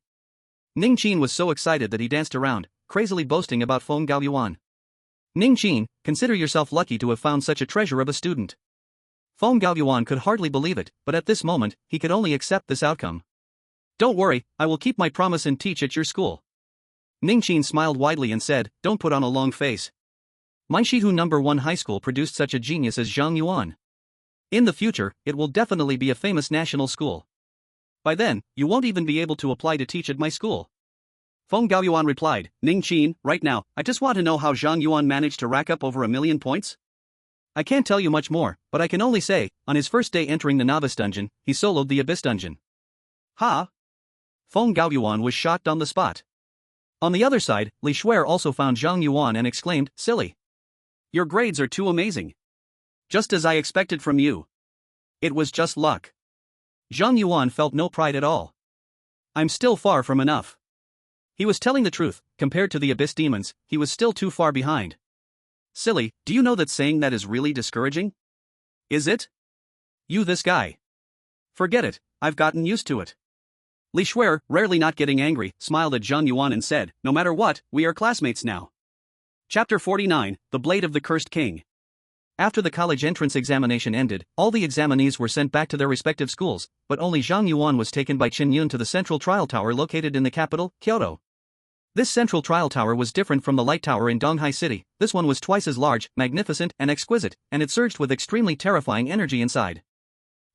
Ning Qin was so excited that he danced around, crazily boasting about Feng Gaoyuan. Ning Qin, consider yourself lucky to have found such a treasure of a student. Feng Gaoyuan could hardly believe it, but at this moment, he could only accept this outcome. Don't worry, I will keep my promise and teach at your school. Ning Qin smiled widely and said, don't put on a long face. My Shihu No. 1 High School produced such a genius as Zhang Yuan. In the future, it will definitely be a famous national school. By then, you won't even be able to apply to teach at my school. Feng Gaoyuan replied, Ning Qin, right now, I just want to know how Zhang Yuan managed to rack up over 1 million points. I can't tell you much more, but I can only say, on his first day entering the novice dungeon, he soloed the Abyss dungeon. Ha! Feng Gaoyuan was shocked on the spot. On the other side, Xue'er also found Zhang Yuan and exclaimed, silly. Your grades are too amazing. Just as I expected from you. It was just luck. Zhang Yuan felt no pride at all. I'm still far from enough. He was telling the truth, compared to the Abyss demons, he was still too far behind. Silly, do you know that saying that is really discouraging? Is it? You this guy. Forget it, I've gotten used to it. Xue'er, rarely not getting angry, smiled at Zhang Yuan and said, no matter what, we are classmates now. Chapter 49, The Blade of the Cursed King. After the college entrance examination ended, all the examinees were sent back to their respective schools, but only Zhang Yuan was taken by Chen Yun to the central trial tower located in the capital, Kyoto. This central trial tower was different from the light tower in Donghai City. This one was twice as large, magnificent, and exquisite, and it surged with extremely terrifying energy inside.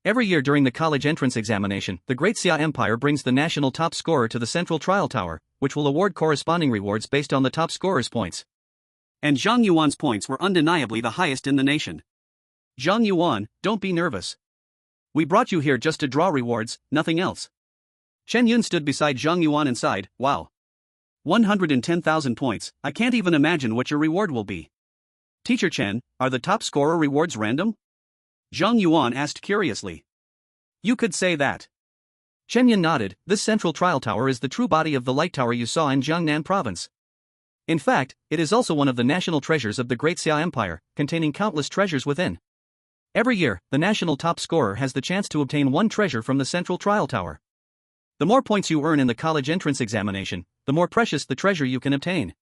Every year during the college entrance examination, the Great Xia Empire brings the national top scorer to the central trial tower, which will award corresponding rewards based on the top scorer's points. And Zhang Yuan's points were undeniably the highest in the nation. Zhang Yuan, don't be nervous. We brought you here just to draw rewards, nothing else. Chen Yun stood beside Zhang Yuan and sighed, wow. 110,000 points, I can't even imagine what your reward will be. Teacher Chen, are the top scorer rewards random? Zhang Yuan asked curiously. You could say that. Chen Yun nodded. This central trial tower is the true body of the light tower you saw in Jiangnan province. In fact, it is also one of the national treasures of the Great Xia Empire, containing countless treasures within. Every year, the national top scorer has the chance to obtain one treasure from the central trial tower. The more points you earn in the college entrance examination, the more precious the treasure you can obtain.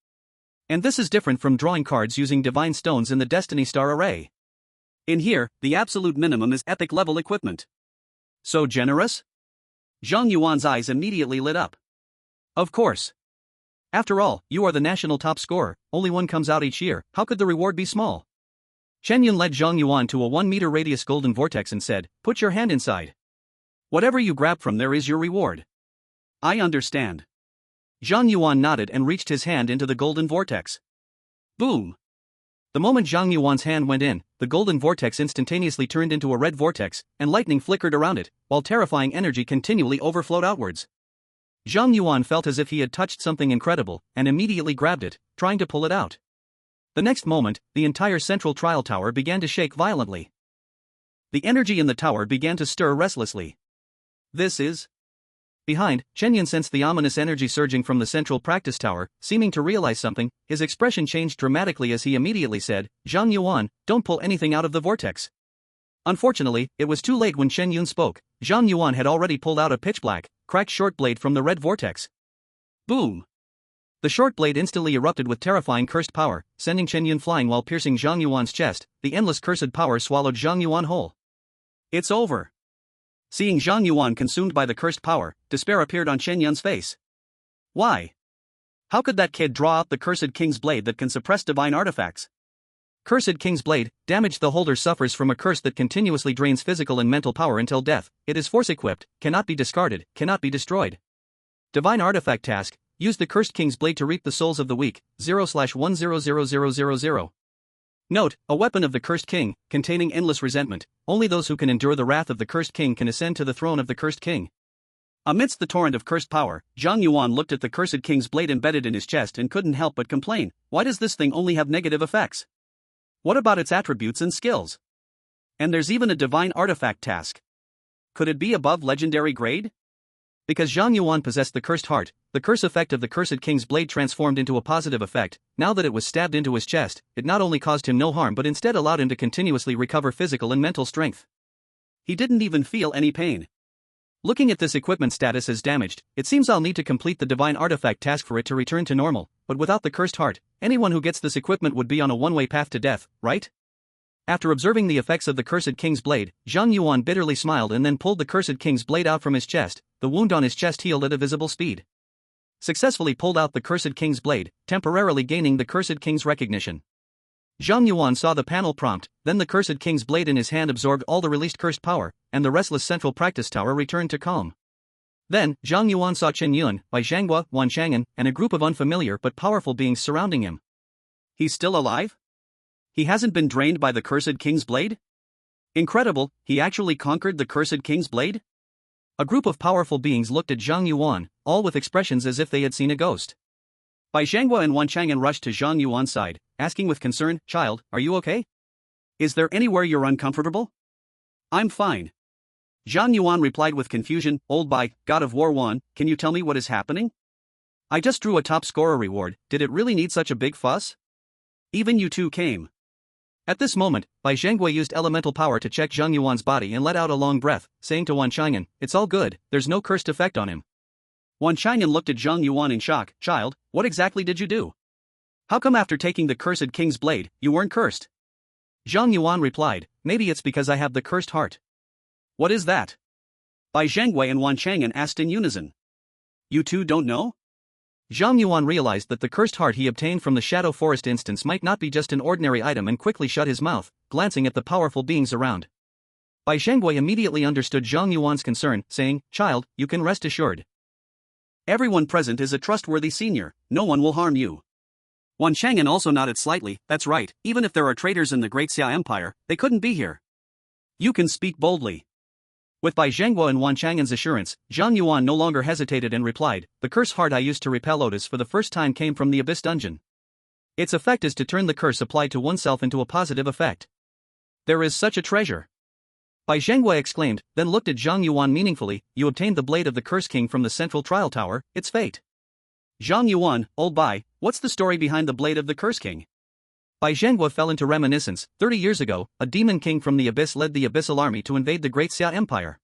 And this is different from drawing cards using divine stones in the Destiny Star Array. In here, the absolute minimum is epic level equipment. So generous? Zhang Yuan's eyes immediately lit up. Of course. After all, you are the national top scorer, only one comes out each year, how could the reward be small? Chen Yun led Zhang Yuan to a 1-meter radius golden vortex and said, put your hand inside. Whatever you grab from there is your reward. I understand. Zhang Yuan nodded and reached his hand into the golden vortex. Boom! The moment Zhang Yuan's hand went in, the golden vortex instantaneously turned into a red vortex, and lightning flickered around it, while terrifying energy continually overflowed outwards. Zhang Yuan felt as if he had touched something incredible, and immediately grabbed it, trying to pull it out. The next moment, the entire central trial tower began to shake violently. The energy in the tower began to stir restlessly. This is... Behind, Chen Yun sensed the ominous energy surging from the central practice tower. Seeming to realize something, his expression changed dramatically as he immediately said, Zhang Yuan, don't pull anything out of the vortex. Unfortunately, it was too late when Chen Yun spoke. Zhang Yuan had already pulled out a pitch-black, cracked short blade from the red vortex. Boom! The short blade instantly erupted with terrifying cursed power, sending Chen Yun flying while piercing Zhang Yuan's chest. The endless cursed power swallowed Zhang Yuan whole. It's over. Seeing Zhang Yuan consumed by the cursed power, despair appeared on Chen Yun's face. Why? How could that kid draw out the cursed king's blade that can suppress divine artifacts? Cursed king's blade, damaged the holder suffers from a curse that continuously drains physical and mental power until death. It is force-equipped, cannot be discarded, cannot be destroyed. Divine artifact task, use the cursed king's blade to reap the souls of the weak, 0/100000. Note, a weapon of the cursed king, containing endless resentment. Only those who can endure the wrath of the cursed king can ascend to the throne of the cursed king. Amidst the torrent of cursed power, Zhang Yuan looked at the cursed king's blade embedded in his chest and couldn't help but complain, why does this thing only have negative effects? What about its attributes and skills? And there's even a divine artifact task. Could it be above legendary grade? Because Zhang Yuan possessed the cursed heart, the curse effect of the cursed king's blade transformed into a positive effect. Now that it was stabbed into his chest, it not only caused him no harm but instead allowed him to continuously recover physical and mental strength. He didn't even feel any pain. Looking at this equipment status as damaged, it seems I'll need to complete the divine artifact task for it to return to normal, but without the cursed heart, anyone who gets this equipment would be on a one-way path to death, right? After observing the effects of the cursed king's blade, Zhang Yuan bitterly smiled and then pulled the cursed king's blade out from his chest. The wound on his chest healed at a visible speed. Successfully pulled out the cursed king's blade, temporarily gaining the cursed king's recognition. Zhang Yuan saw the panel prompt, then the cursed king's blade in his hand absorbed all the released cursed power, and the restless central practice tower returned to calm. Then, Zhang Yuan saw Chen Yun, Bai Zhanghua, Wan Chang'an, and a group of unfamiliar but powerful beings surrounding him. He's still alive? He hasn't been drained by the cursed king's blade? Incredible, he actually conquered the cursed king's blade? A group of powerful beings looked at Zhang Yuan, all with expressions as if they had seen a ghost. Bai Zhanghua and Wan Chang'an rushed to Zhang Yuan's side, asking with concern, "Child, are you okay? Is there anywhere you're uncomfortable?" "I'm fine." Zhang Yuan replied with confusion, "Old Bai, God of War 1, can you tell me what is happening? I just drew a top scorer reward, did it really need such a big fuss? Even you two came." At this moment, Bai Zhanghua used elemental power to check Zhang Yuan's body and let out a long breath, saying to Wan Chang'an, "It's all good, there's no cursed effect on him." Wan Chang'an looked at Zhang Yuan in shock, "Child, what exactly did you do? How come after taking the cursed king's blade, you weren't cursed?" Zhang Yuan replied, maybe it's because I have the cursed heart. What is that? Bai Zhengwei and Wan Chang'an asked in unison. You two don't know? Zhang Yuan realized that the cursed heart he obtained from the Shadow Forest instance might not be just an ordinary item and quickly shut his mouth, glancing at the powerful beings around. Bai Zhengwei immediately understood Zhang Yuan's concern, saying, child, you can rest assured. Everyone present is a trustworthy senior, no one will harm you. Wan Chang'an also nodded slightly, that's right, even if there are traitors in the Great Xia Empire, they couldn't be here. You can speak boldly. With Bai Zhengguo and Wan Chang'an's assurance, Zhang Yuan no longer hesitated and replied, the curse heart I used to repel Otis for the first time came from the Abyss dungeon. Its effect is to turn the curse applied to oneself into a positive effect. There is such a treasure. Bai Zhengguo exclaimed, then looked at Zhang Yuan meaningfully, you obtained the blade of the Curse King from the central trial tower, its fate. Zhang Yuan, old Bai, what's the story behind the blade of the Curse King? Bai Zhengguo fell into reminiscence. 30 years ago, a demon king from the Abyss led the Abyssal army to invade the Great Xia Empire.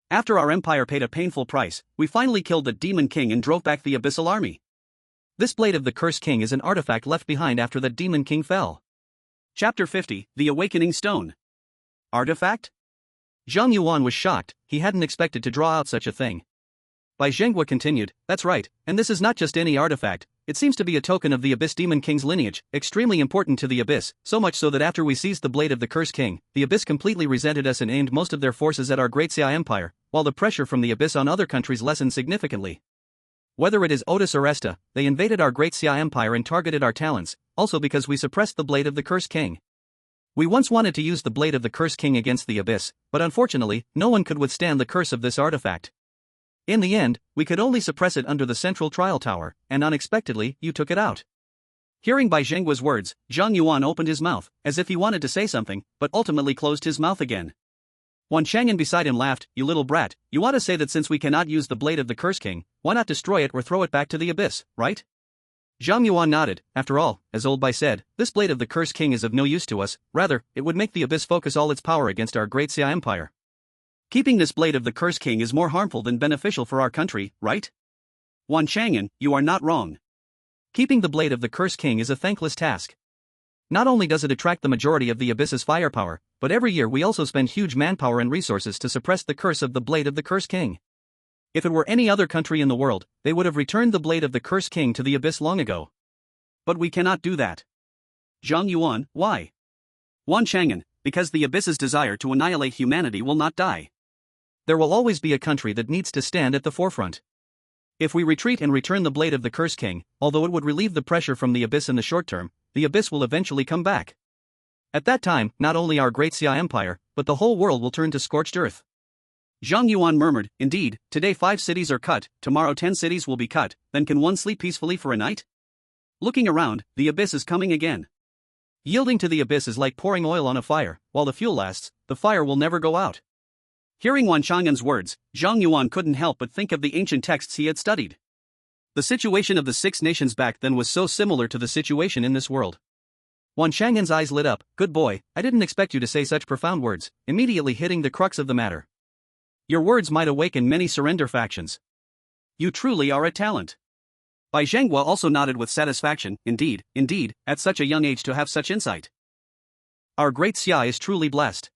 After our empire paid a painful price, we finally killed the demon king and drove back the Abyssal army. This blade of the Curse King is an artifact left behind after the demon king fell. Chapter 50, The Awakening Stone. Artifact? Zhang Yuan was shocked, he hadn't expected to draw out such a thing. Bai Zhengguo continued, that's right, and this is not just any artifact, it seems to be a token of the Abyss Demon King's lineage, extremely important to the Abyss, so much so that after we seized the blade of the Curse King, the Abyss completely resented us and aimed most of their forces at our Great Xia Empire, while the pressure from the Abyss on other countries lessened significantly. Whether it is Otis or Esta, they invaded our Great Xia Empire and targeted our talents, also because we suppressed the blade of the Curse King. We once wanted to use the blade of the Curse King against the Abyss, but unfortunately, no one could withstand the curse of this artifact. In the end, we could only suppress it under the central trial tower, and unexpectedly, you took it out. Hearing Bai Zhengguo's words, Zhang Yuan opened his mouth, as if he wanted to say something, but ultimately closed his mouth again. Wan Chang'an beside him laughed, you little brat, you want to say that since we cannot use the blade of the Curse King, why not destroy it or throw it back to the Abyss, right? Zhang Yuan nodded, after all, as old Bai said, this blade of the Curse King is of no use to us, rather, it would make the Abyss focus all its power against our Great Xia Empire. Keeping this blade of the Curse King is more harmful than beneficial for our country, right? Wan Chang'an, you are not wrong. Keeping the blade of the Curse King is a thankless task. Not only does it attract the majority of the Abyss's firepower, but every year we also spend huge manpower and resources to suppress the curse of the blade of the Curse King. If it were any other country in the world, they would have returned the blade of the Curse King to the Abyss long ago. But we cannot do that. Zhang Yuan, why? Wan Chang'an, because the Abyss's desire to annihilate humanity will not die. There will always be a country that needs to stand at the forefront. If we retreat and return the blade of the Curse King, although it would relieve the pressure from the Abyss in the short term, the Abyss will eventually come back. At that time, not only our Great Xia Empire, but the whole world will turn to scorched earth. Zhang Yuan murmured, indeed, today 5 cities are cut, tomorrow 10 cities will be cut, then can one sleep peacefully for a night? Looking around, the Abyss is coming again. Yielding to the Abyss is like pouring oil on a fire, while the fuel lasts, the fire will never go out. Hearing Wan Chang'an's words, Zhang Yuan couldn't help but think of the ancient texts he had studied. The situation of the 6 nations back then was so similar to the situation in this world. Wan Chang'an's eyes lit up, good boy, I didn't expect you to say such profound words, immediately hitting the crux of the matter. Your words might awaken many surrender factions. You truly are a talent. Bai Zhengguo also nodded with satisfaction, indeed, at such a young age to have such insight. Our Great Xia is truly blessed.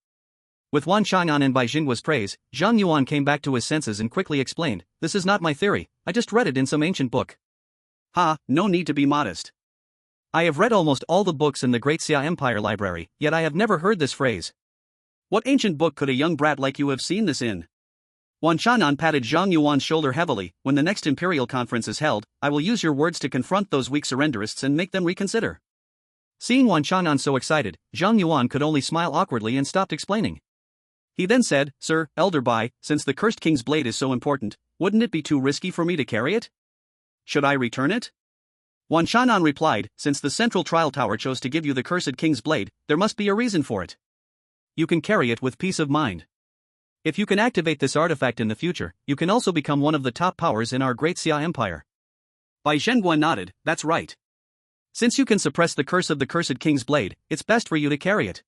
With Wan Chang'an and Bai Zhengguo's praise, Zhang Yuan came back to his senses and quickly explained, this is not my theory, I just read it in some ancient book. Ha, no need to be modest. I have read almost all the books in the Great Xia Empire library, yet I have never heard this phrase. What ancient book could a young brat like you have seen this in? Wan Chang'an patted Zhang Yuan's shoulder heavily, when the next imperial conference is held, I will use your words to confront those weak surrenderists and make them reconsider. Seeing Wan Chang'an so excited, Zhang Yuan could only smile awkwardly and stopped explaining. He then said, Sir, Elder Bai, since the Cursed King's blade is so important, wouldn't it be too risky for me to carry it? Should I return it? Wan Chang'an replied, since the central trial tower chose to give you the Cursed King's blade, there must be a reason for it. You can carry it with peace of mind. If you can activate this artifact in the future, you can also become one of the top powers in our Great Xia Empire. Bai Zhengguo nodded, that's right. Since you can suppress the curse of the Cursed King's blade, it's best for you to carry it.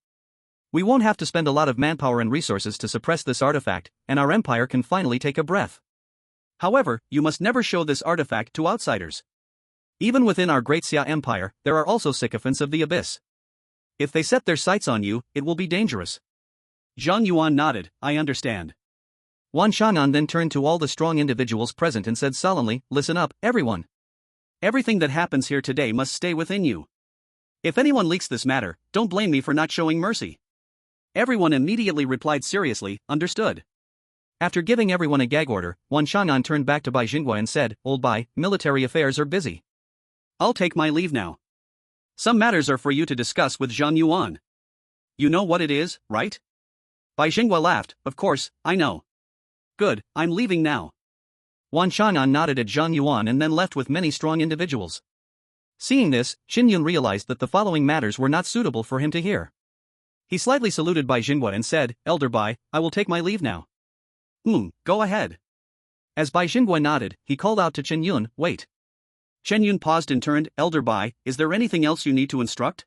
We won't have to spend a lot of manpower and resources to suppress this artifact, and our empire can finally take a breath. However, you must never show this artifact to outsiders. Even within our Great Xia Empire, there are also sycophants of the Abyss. If they set their sights on you, it will be dangerous. Zhang Yuan nodded, I understand. Wan Chang'an then turned to all the strong individuals present and said solemnly, listen up, everyone. Everything that happens here today must stay within you. If anyone leaks this matter, don't blame me for not showing mercy. Everyone immediately replied seriously, understood. After giving everyone a gag order, Wan Chang'an turned back to Bai Jingguo and said, Old Bai, military affairs are busy. I'll take my leave now. Some matters are for you to discuss with Zhang Yuan. You know what it is, right? Bai Jingguo laughed, of course, I know. Good, I'm leaving now. Wan Chang'an nodded at Zhang Yuan and then left with many strong individuals. Seeing this, Qin Yun realized that the following matters were not suitable for him to hear. He slightly saluted Bai Jingguo and said, Elder Bai, I will take my leave now. Go ahead. As Bai Jingguo nodded, he called out to Qin Yun, wait. Qin Yun paused and turned, Elder Bai, is there anything else you need to instruct?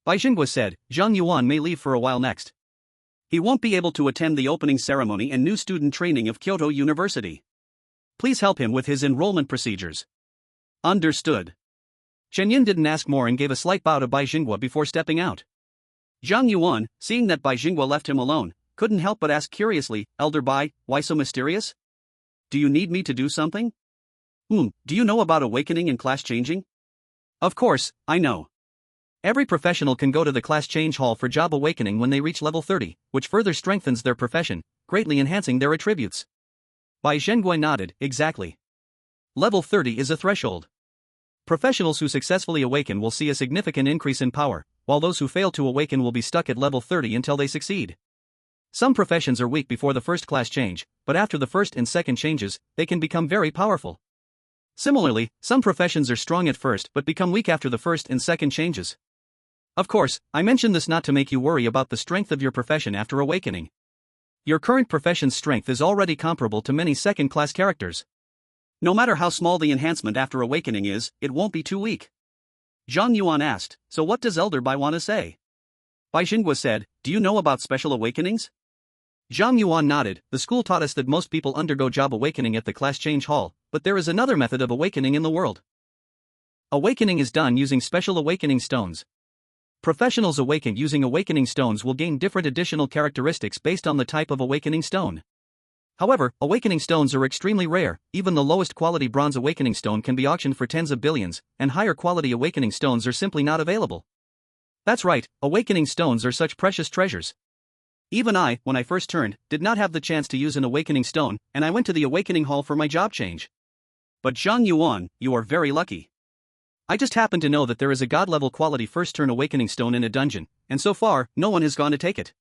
Bai Jingguo said, Zhang Yuan may leave for a while next. He won't be able to attend the opening ceremony and new student training of Kyoto University. Please help him with his enrollment procedures. Understood. Qin Yun didn't ask more and gave a slight bow to Bai Jingguo before stepping out. Zhang Yuan, seeing that Bai Jingguo left him alone, couldn't help but ask curiously, Elder Bai, why so mysterious? Do you need me to do something? Do you know about awakening and class changing? Of course, I know. Every professional can go to the class change hall for job awakening when they reach level 30, which further strengthens their profession, greatly enhancing their attributes. Bai Zhenggui nodded, exactly. Level 30 is a threshold. Professionals who successfully awaken will see a significant increase in power, while those who fail to awaken will be stuck at level 30 until they succeed. Some professions are weak before the first class change, but after the first and second changes, they can become very powerful. Similarly, some professions are strong at first but become weak after the first and second changes. Of course, I mention this not to make you worry about the strength of your profession after awakening. Your current profession's strength is already comparable to many second-class characters. No matter how small the enhancement after awakening is, it won't be too weak. Zhang Yuan asked, so what does Elder Bai want to say? Bai Xingguo said, do you know about special awakenings? Zhang Yuan nodded, the school taught us that most people undergo job awakening at the class change hall, but there is another method of awakening in the world. Awakening is done using special awakening stones. Professionals awakened using awakening stones will gain different additional characteristics based on the type of awakening stone. However, awakening stones are extremely rare, even the lowest quality bronze awakening stone can be auctioned for tens of billions, and higher quality awakening stones are simply not available. That's right, awakening stones are such precious treasures. Even I, when I first turned, did not have the chance to use an awakening stone, and I went to the awakening hall for my job change. But Zhang Yuan, you are very lucky. I just happen to know that there is a god-level quality first-turn awakening stone in a dungeon, and so far, no one has gone to take it.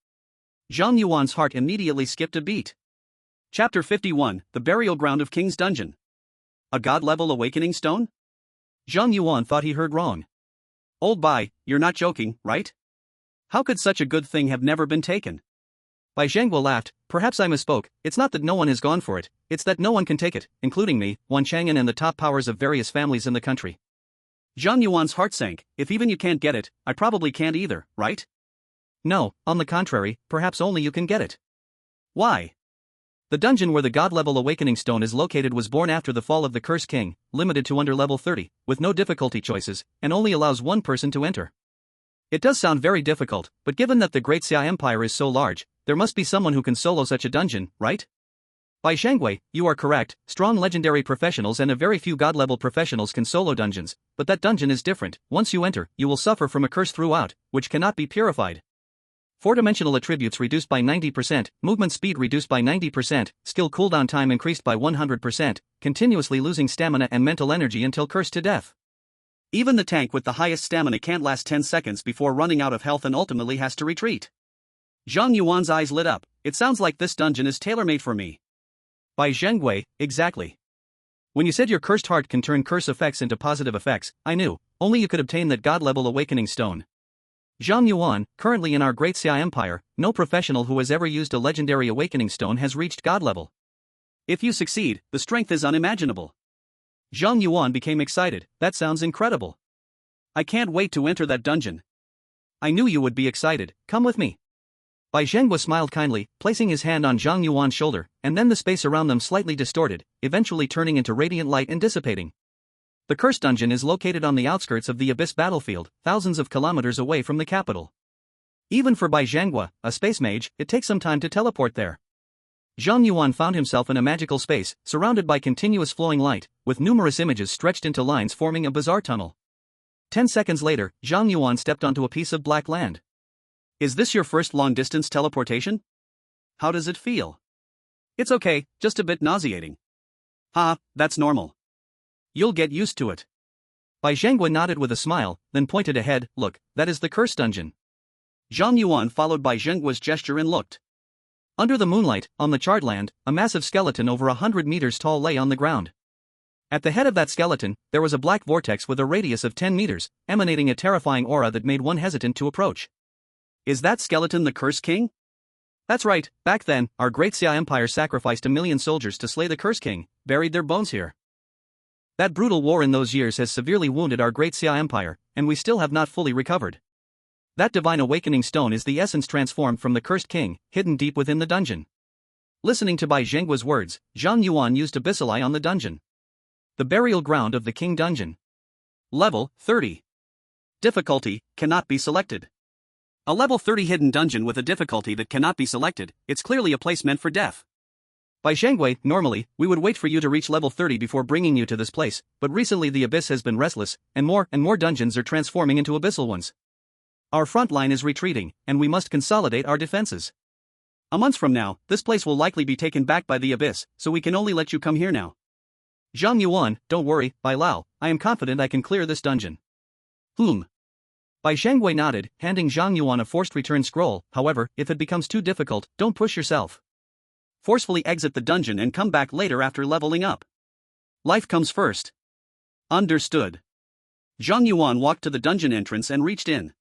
Zhang Yuan's heart immediately skipped a beat. Chapter 51, The Burial Ground of King's Dungeon. A god-level awakening stone? Zhang Yuan thought he heard wrong. Old Bai, you're not joking, right? How could such a good thing have never been taken? Bai Zhenggui laughed, perhaps I misspoke, it's not that no one has gone for it, it's that no one can take it, including me, Wan Chang'an and the top powers of various families in the country. Zhang Yuan's heart sank, if even you can't get it, I probably can't either, right? No, on the contrary, perhaps only you can get it. Why? The dungeon where the god-level awakening stone is located was born after the fall of the Cursed King, limited to under level 30, with no difficulty choices, and only allows one person to enter. It does sound very difficult, but given that the Great Xia Empire is so large, there must be someone who can solo such a dungeon, right? Bai Zhenggui, you are correct, strong legendary professionals and a very few god-level professionals can solo dungeons, but that dungeon is different, once you enter, you will suffer from a curse throughout, which cannot be purified. Four-dimensional attributes reduced by 90%, movement speed reduced by 90%, skill cooldown time increased by 100%, continuously losing stamina and mental energy until cursed to death. Even the tank with the highest stamina can't last 10 seconds before running out of health and ultimately has to retreat. Zhang Yuan's eyes lit up, it sounds like this dungeon is tailor-made for me. Bai Zhenggui, exactly. When you said your cursed heart can turn curse effects into positive effects, I knew, only you could obtain that god-level awakening stone. Zhang Yuan, currently in our Great Xia Empire, no professional who has ever used a legendary awakening stone has reached god level. If you succeed, the strength is unimaginable. Zhang Yuan became excited, that sounds incredible. I can't wait to enter that dungeon. I knew you would be excited, come with me. Bai Zhenggui smiled kindly, placing his hand on Zhang Yuan's shoulder, and then the space around them slightly distorted, eventually turning into radiant light and dissipating. The cursed dungeon is located on the outskirts of the Abyss battlefield, thousands of kilometers away from the capital. Even for Bai Zhanghua, a space mage, it takes some time to teleport there. Zhang Yuan found himself in a magical space, surrounded by continuous flowing light, with numerous images stretched into lines forming a bizarre tunnel. 10 seconds later, Zhang Yuan stepped onto a piece of black land. Is this your first long-distance teleportation? How does it feel? It's okay, just a bit nauseating. That's normal. You'll get used to it. Bai Zhanghua nodded with a smile, then pointed ahead. Look, that is the cursed dungeon. Zhang Yuan followed Bai Zhenghua's gesture and looked. Under the moonlight, on the charred land, a massive skeleton over 100 meters tall lay on the ground. At the head of that skeleton, there was a black vortex with a radius of 10 meters, emanating a terrifying aura that made one hesitant to approach. Is that skeleton the Curse King? That's right, back then, our great Xue'er Empire sacrificed 1 million soldiers to slay the Curse King, buried their bones here. That brutal war in those years has severely wounded our great Xue'er Empire, and we still have not fully recovered. That divine awakening stone is the essence transformed from the Cursed King, hidden deep within the dungeon. Listening to Bai Zhenghua's words, Zhang Yuan used Abyssal on the dungeon. The burial ground of the King Dungeon. Level 30. Difficulty cannot be selected. A level 30 hidden dungeon with a difficulty that cannot be selected, it's clearly a place meant for death. Bai Zhanghua, normally, we would wait for you to reach level 30 before bringing you to this place, but recently the Abyss has been restless, and more dungeons are transforming into abyssal ones. Our front line is retreating, and we must consolidate our defenses. A month from now, this place will likely be taken back by the Abyss, so we can only let you come here now. Zhang Yuan, don't worry, Bai Lao, I am confident I can clear this dungeon. Bai Zhanghua nodded, handing Zhang Yuan a forced return scroll. However, if it becomes too difficult, don't push yourself. Forcefully exit the dungeon and come back later after leveling up. Life comes first. Understood. Zhang Yuan walked to the dungeon entrance and reached in.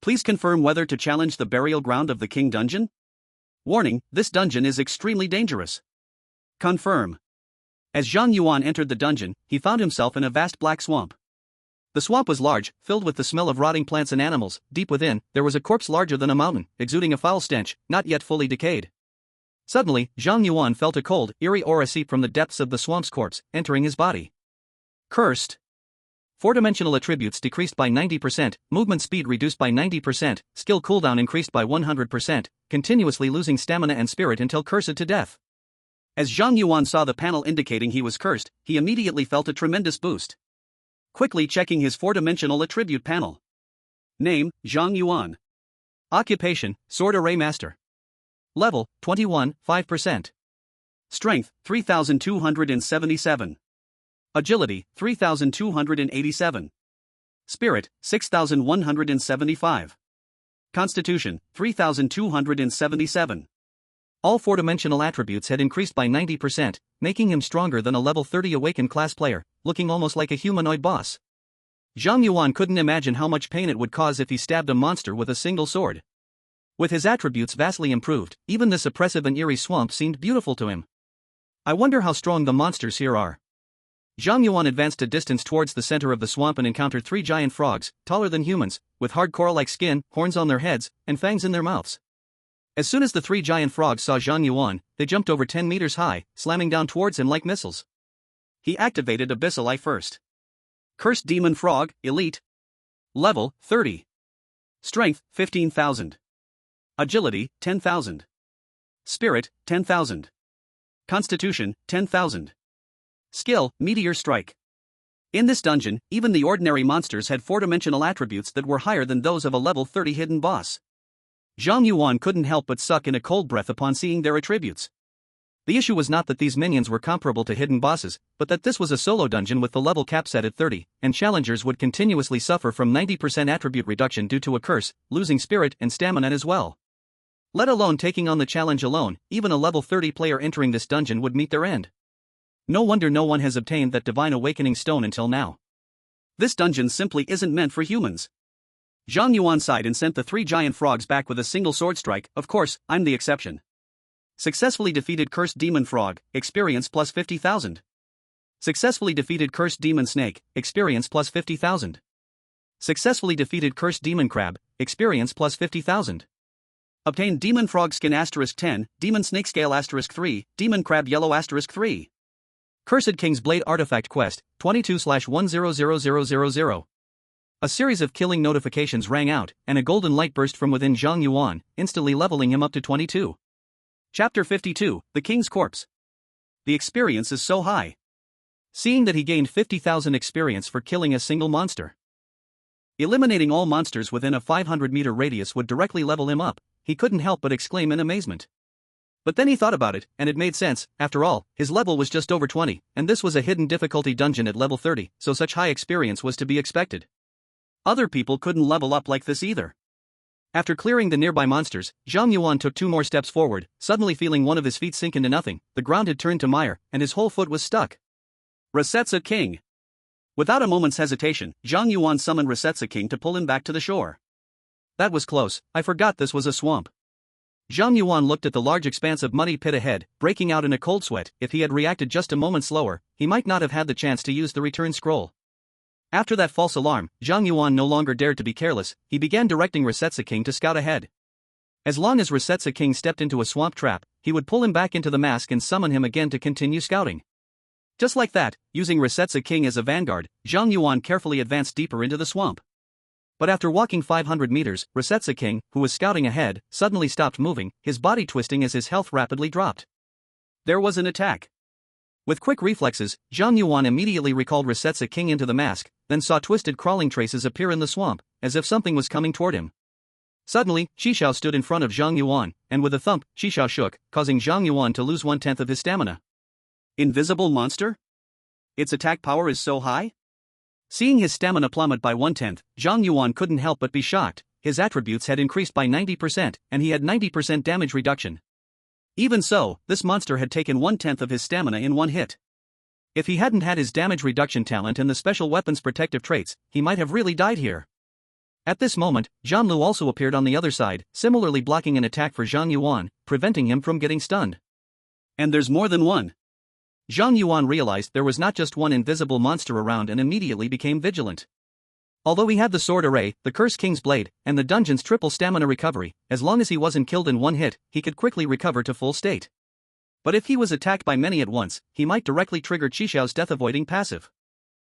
Please confirm whether to challenge the burial ground of the King Dungeon? Warning, this dungeon is extremely dangerous. Confirm. As Zhang Yuan entered the dungeon, he found himself in a vast black swamp. The swamp was large, filled with the smell of rotting plants and animals. Deep within, there was a corpse larger than a mountain, exuding a foul stench, not yet fully decayed. Suddenly, Zhang Yuan felt a cold, eerie aura seep from the depths of the swamp's corpse, entering his body. Cursed. 4-dimensional attributes decreased by 90%, movement speed reduced by 90%, skill cooldown increased by 100%, continuously losing stamina and spirit until cursed to death. As Zhang Yuan saw the panel indicating he was cursed, he immediately felt a tremendous boost. Quickly checking his 4-dimensional attribute panel. Name, Zhang Yuan. Occupation, Sword Array Master. Level, 21, 5%. Strength, 3,277. Agility, 3,287. Spirit, 6,175. Constitution, 3,277. All 4-dimensional attributes had increased by 90%, making him stronger than a level 30 awakened class player, looking almost like a humanoid boss. Zhang Yuan couldn't imagine how much pain it would cause if he stabbed a monster with a single sword. With his attributes vastly improved, even this oppressive and eerie swamp seemed beautiful to him. I wonder how strong the monsters here are. Zhang Yuan advanced a distance towards the center of the swamp and encountered 3 giant frogs, taller than humans, with hard coral-like skin, horns on their heads, and fangs in their mouths. As soon as the 3 giant frogs saw Zhang Yuan, they jumped over 10 meters high, slamming down towards him like missiles. He activated Abyssal Eye first. Cursed Demon Frog, Elite. Level, 30. Strength, 15,000. Agility, 10,000. Spirit, 10,000. Constitution, 10,000. Skill, Meteor Strike. In this dungeon, even the ordinary monsters had 4-dimensional attributes that were higher than those of a level 30 hidden boss. Zhang Yuan couldn't help but suck in a cold breath upon seeing their attributes. The issue was not that these minions were comparable to hidden bosses, but that this was a solo dungeon with the level cap set at 30, and challengers would continuously suffer from 90% attribute reduction due to a curse, losing spirit and stamina as well. Let alone taking on the challenge alone, even a level 30 player entering this dungeon would meet their end. No wonder no one has obtained that divine awakening stone until now. This dungeon simply isn't meant for humans. Zhang Yuan sighed and sent the 3 giant frogs back with a single sword strike. Of course, I'm the exception. Successfully defeated Cursed Demon Frog, experience plus 50,000. Successfully defeated Cursed Demon Snake, experience plus 50,000. Successfully defeated Cursed Demon Crab, experience plus 50,000. Obtained Demon Frog Skin *10, Demon Snake Scale *3, Demon Crab Yellow *3. Cursed King's Blade Artifact Quest, 22/100000. A series of killing notifications rang out, and a golden light burst from within Zhang Yuan, instantly leveling him up to 22. Chapter 52, The King's Corpse. The experience is so high. Seeing that he gained 50,000 experience for killing a single monster. Eliminating all monsters within a 500-meter radius would directly level him up, he couldn't help but exclaim in amazement. But then he thought about it, and it made sense. After all, his level was just over 20, and this was a hidden difficulty dungeon at level 30, so such high experience was to be expected. Other people couldn't level up like this either. After clearing the nearby monsters, Zhang Yuan took 2 more steps forward, suddenly feeling one of his feet sink into nothing. The ground had turned to mire, and his whole foot was stuck. Resetsa King. Without a moment's hesitation, Zhang Yuan summoned Resetsa King to pull him back to the shore. That was close, I forgot this was a swamp. Zhang Yuan looked at the large expanse of muddy pit ahead, breaking out in a cold sweat. If he had reacted just a moment slower, he might not have had the chance to use the return scroll. After that false alarm, Zhang Yuan no longer dared to be careless. He began directing Resetsa King to scout ahead. As long as Resetsa King stepped into a swamp trap, he would pull him back into the mask and summon him again to continue scouting. Just like that, using Resetsa King as a vanguard, Zhang Yuan carefully advanced deeper into the swamp. But after walking 500 meters, Resetsa King, who was scouting ahead, suddenly stopped moving, his body twisting as his health rapidly dropped. There was an attack. With quick reflexes, Zhang Yuan immediately recalled Resetsa King into the mask, then saw twisted crawling traces appear in the swamp, as if something was coming toward him. Suddenly, Xixiao stood in front of Zhang Yuan, and with a thump, Xixiao shook, causing Zhang Yuan to lose 1/10 of his stamina. Invisible monster? Its attack power is so high? Seeing his stamina plummet by 1/10, Zhang Yuan couldn't help but be shocked. His attributes had increased by 90%, and he had 90% damage reduction. Even so, this monster had taken 1/10 of his stamina in one hit. If he hadn't had his damage reduction talent and the special weapon's protective traits, he might have really died here. At this moment, Zhang Lu also appeared on the other side, similarly blocking an attack for Zhang Yuan, preventing him from getting stunned. And there's more than one. Zhang Yuan realized there was not just one invisible monster around and immediately became vigilant. Although he had the sword array, the Cursed King's Blade, and the dungeon's triple stamina recovery, as long as he wasn't killed in one hit, he could quickly recover to full state. But if he was attacked by many at once, he might directly trigger Xixiao's death-avoiding passive.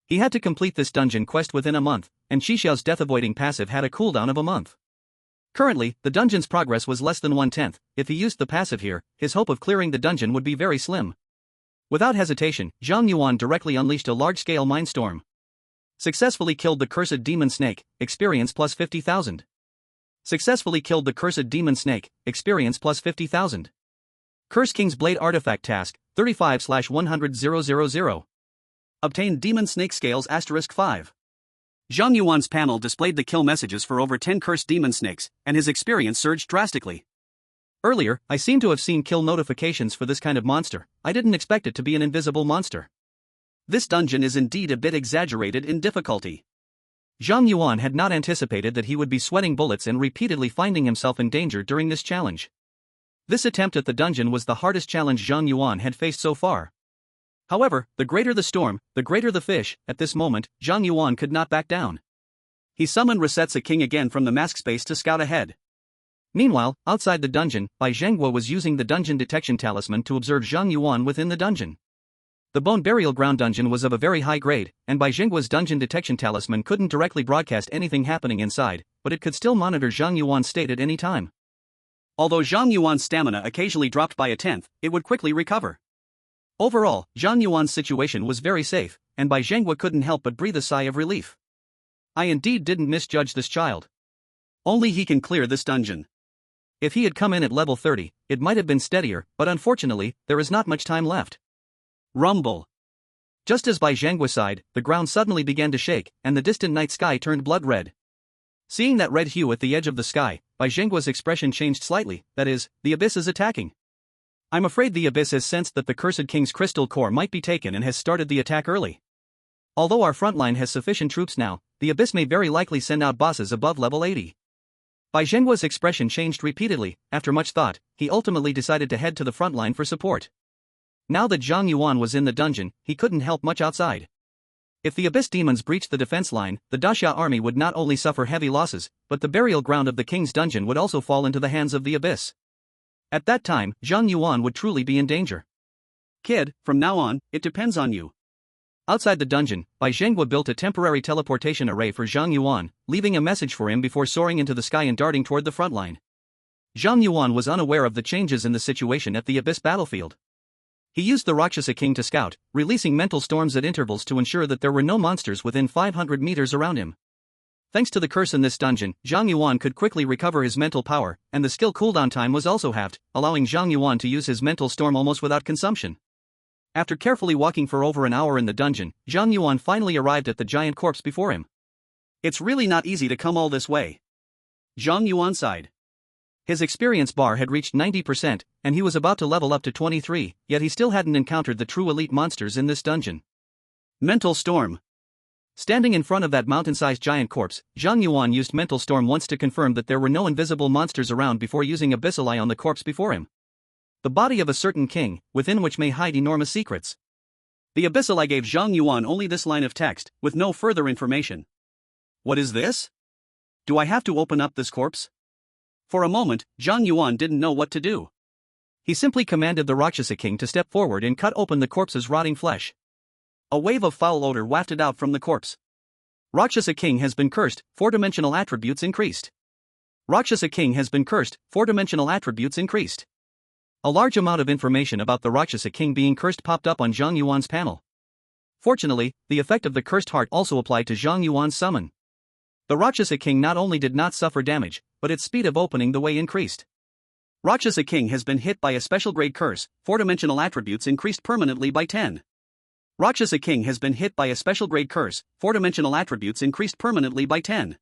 He had to complete this dungeon quest within a month, and Xixiao's death-avoiding passive had a cooldown of a month. Currently, the dungeon's progress was less than 1/10. If he used the passive here, his hope of clearing the dungeon would be very slim. Without hesitation, Zhang Yuan directly unleashed a large-scale mindstorm. Successfully killed the Cursed Demon Snake, experience plus 50,000. Successfully killed the Cursed Demon Snake, experience plus 50,000. Cursed King's Blade Artifact Task, 35/100,000. Obtained Demon Snake Scales *5. Zhang Yuan's panel displayed the kill messages for over 10 Cursed Demon Snakes, and his experience surged drastically. Earlier, I seem to have seen kill notifications for this kind of monster. I didn't expect it to be an invisible monster. This dungeon is indeed a bit exaggerated in difficulty. Zhang Yuan had not anticipated that he would be sweating bullets and repeatedly finding himself in danger during this challenge. This attempt at the dungeon was the hardest challenge Zhang Yuan had faced so far. However, the greater the storm, the greater the fish. At this moment, Zhang Yuan could not back down. He summoned Resetsa King again from the mask space to scout ahead. Meanwhile, outside the dungeon, Bai Zhenghua was using the dungeon detection talisman to observe Zhang Yuan within the dungeon. The Bone Burial Ground dungeon was of a very high grade, and Bai Zhenghua's dungeon detection talisman couldn't directly broadcast anything happening inside, but it could still monitor Zhang Yuan's state at any time. Although Zhang Yuan's stamina occasionally dropped by 1/10, it would quickly recover. Overall, Zhang Yuan's situation was very safe, and Bai Zhenghua couldn't help but breathe a sigh of relief. I indeed didn't misjudge this child. Only he can clear this dungeon. If he had come in at level 30, it might have been steadier, but unfortunately, there is not much time left. Rumble. Just as Bai Zhenghua sighed, the ground suddenly began to shake, and the distant night sky turned blood red. Seeing that red hue at the edge of the sky, Bai Zhenghua's expression changed slightly. That is, the Abyss is attacking. I'm afraid the Abyss has sensed that the Cursed King's crystal core might be taken and has started the attack early. Although our front line has sufficient troops now, the Abyss may very likely send out bosses above level 80. Bai Zhenghua's expression changed repeatedly. After much thought, he ultimately decided to head to the front line for support. Now that Zhang Yuan was in the dungeon, he couldn't help much outside. If the Abyss demons breached the defense line, the Daxia army would not only suffer heavy losses, but the burial ground of the king's dungeon would also fall into the hands of the Abyss. At that time, Zhang Yuan would truly be in danger. Kid, from now on, it depends on you. Outside the dungeon, Bai Zhenghua built a temporary teleportation array for Zhang Yuan, leaving a message for him before soaring into the sky and darting toward the front line. Zhang Yuan was unaware of the changes in the situation at the Abyss battlefield. He used the Rakshasa King to scout, releasing mental storms at intervals to ensure that there were no monsters within 500 meters around him. Thanks to the curse in this dungeon, Zhang Yuan could quickly recover his mental power, and the skill cooldown time was also halved, allowing Zhang Yuan to use his mental storm almost without consumption. After carefully walking for over an hour in the dungeon, Zhang Yuan finally arrived at the giant corpse before him. It's really not easy to come all this way. Zhang Yuan sighed. His experience bar had reached 90%, and he was about to level up to 23, yet he still hadn't encountered the true elite monsters in this dungeon. Mental Storm. Standing in front of that mountain-sized giant corpse, Zhang Yuan used Mental Storm once to confirm that there were no invisible monsters around before using Abyssal on the corpse before him. The body of a certain king, within which may hide enormous secrets. The Abyssal gave Zhang Yuan only this line of text, with no further information. What is this? Do I have to open up this corpse? For a moment, Zhang Yuan didn't know what to do. He simply commanded the Rakshasa King to step forward and cut open the corpse's rotting flesh. A wave of foul odor wafted out from the corpse. Rakshasa King has been cursed, 4-dimensional attributes increased. Rakshasa King has been cursed, 4-dimensional attributes increased. A large amount of information about the Rakshasa King being cursed popped up on Zhang Yuan's panel. Fortunately, the effect of the cursed heart also applied to Zhang Yuan's summon. The Rakshasa King not only did not suffer damage, but its speed of opening the way increased. Rakshasa King has been hit by a special grade curse, 4-dimensional attributes increased permanently by 10. Rakshasa King has been hit by a special grade curse, 4-dimensional attributes increased permanently by 10.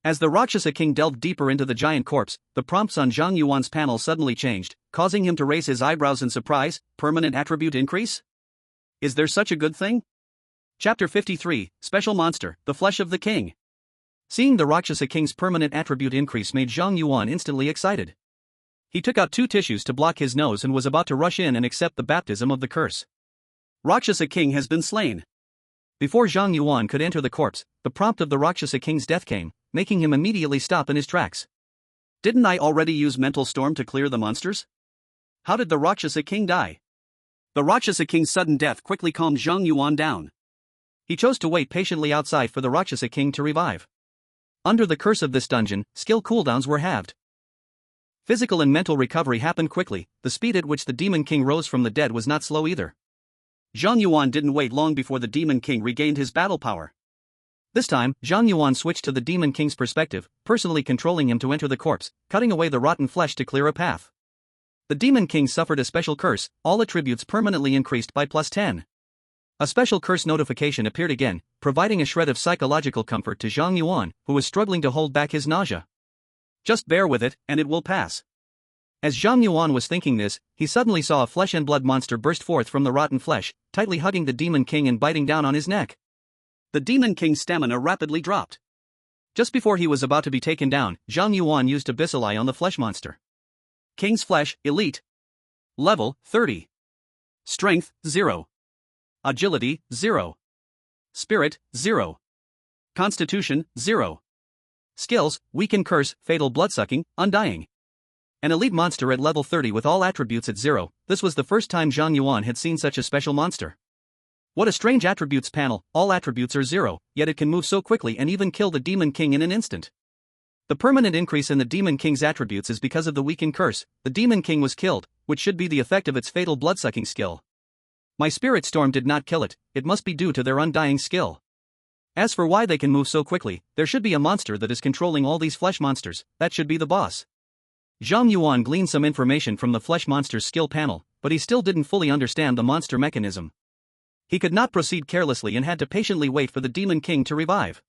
As the Rakshasa King delved deeper into the giant corpse, the prompts on Zhang Yuan's panel suddenly changed, causing him to raise his eyebrows in surprise. Permanent attribute increase? Is there such a good thing? Chapter 53, Special Monster, the Flesh of the King. Seeing the Rakshasa King's permanent attribute increase made Zhang Yuan instantly excited. He took out 2 tissues to block his nose and was about to rush in and accept the baptism of the curse. Rakshasa King has been slain. Before Zhang Yuan could enter the corpse, the prompt of the Rakshasa King's death came, making him immediately stop in his tracks. Didn't I already use Mental Storm to clear the monsters? How did the Rakshasa King die? The Rakshasa King's sudden death quickly calmed Zhang Yuan down. He chose to wait patiently outside for the Rakshasa King to revive. Under the curse of this dungeon, skill cooldowns were halved. Physical and mental recovery happened quickly. The speed at which the Demon King rose from the dead was not slow either. Zhang Yuan didn't wait long before the Demon King regained his battle power. This time, Zhang Yuan switched to the Demon King's perspective, personally controlling him to enter the corpse, cutting away the rotten flesh to clear a path. The Demon King suffered a special curse, all attributes permanently increased by +10. A special curse notification appeared again, providing a shred of psychological comfort to Zhang Yuan, who was struggling to hold back his nausea. Just bear with it, and it will pass. As Zhang Yuan was thinking this, he suddenly saw a flesh and blood monster burst forth from the rotten flesh, tightly hugging the Demon King and biting down on his neck. The Demon King's stamina rapidly dropped. Just before he was about to be taken down, Zhang Yuan used Abyssal on the flesh monster. King's Flesh, Elite. Level, 30. Strength, 0. Agility, 0. Spirit, 0. Constitution, 0. Skills, Weaken Curse, Fatal Bloodsucking, Undying. An elite monster at level 30 with all attributes at 0, this was the first time Zhang Yuan had seen such a special monster. What a strange attributes panel, all attributes are 0, yet it can move so quickly and even kill the Demon King in an instant. The permanent increase in the Demon King's attributes is because of the Weaken Curse. The Demon King was killed, which should be the effect of its fatal bloodsucking skill. My Spirit Storm did not kill it, it must be due to their undying skill. As for why they can move so quickly, there should be a monster that is controlling all these flesh monsters, that should be the boss. Zhang Yuan gleaned some information from the flesh monster's skill panel, but he still didn't fully understand the monster mechanism. He could not proceed carelessly and had to patiently wait for the Demon King to revive.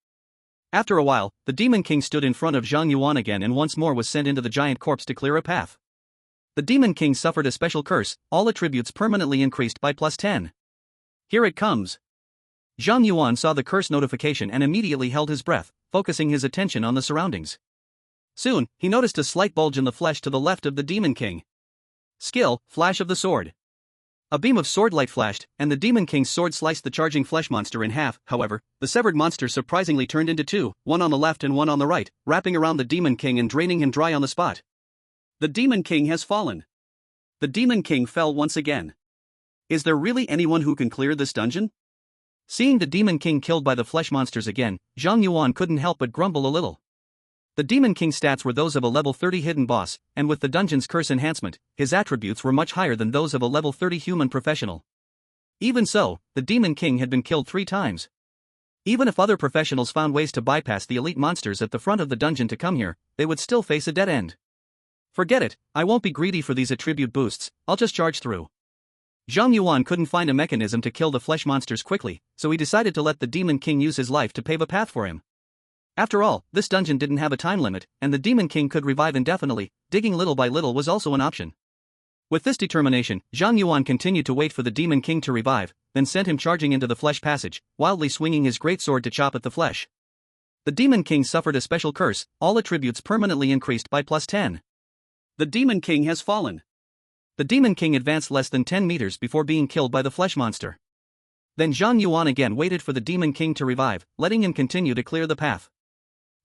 After a while, the Demon King stood in front of Zhang Yuan again and once more was sent into the giant corpse to clear a path. The Demon King suffered a special curse, all attributes permanently increased by +10. Here it comes. Zhang Yuan saw the curse notification and immediately held his breath, focusing his attention on the surroundings. Soon, he noticed a slight bulge in the flesh to the left of the Demon King. Skill, Flash of the Sword. A beam of sword light flashed, and the Demon King's sword sliced the charging flesh monster in half. However, the severed monster surprisingly turned into 2, one on the left and one on the right, wrapping around the Demon King and draining him dry on the spot. The Demon King has fallen. The Demon King fell once again. Is there really anyone who can clear this dungeon? Seeing the Demon King killed by the flesh monsters again, Zhang Yuan couldn't help but grumble a little. The Demon King's stats were those of a level 30 hidden boss, and with the dungeon's curse enhancement, his attributes were much higher than those of a level 30 human professional. Even so, the Demon King had been killed 3 times. Even if other professionals found ways to bypass the elite monsters at the front of the dungeon to come here, they would still face a dead end. Forget it, I won't be greedy for these attribute boosts, I'll just charge through. Zhang Yuan couldn't find a mechanism to kill the flesh monsters quickly, so he decided to let the Demon King use his life to pave a path for him. After all, this dungeon didn't have a time limit, and the Demon King could revive indefinitely. Digging little by little was also an option. With this determination, Zhang Yuan continued to wait for the Demon King to revive, then sent him charging into the flesh passage, wildly swinging his greatsword to chop at the flesh. The Demon King suffered a special curse, all attributes permanently increased by +10. The Demon King has fallen. The Demon King advanced less than 10 meters before being killed by the flesh monster. Then Zhang Yuan again waited for the Demon King to revive, letting him continue to clear the path.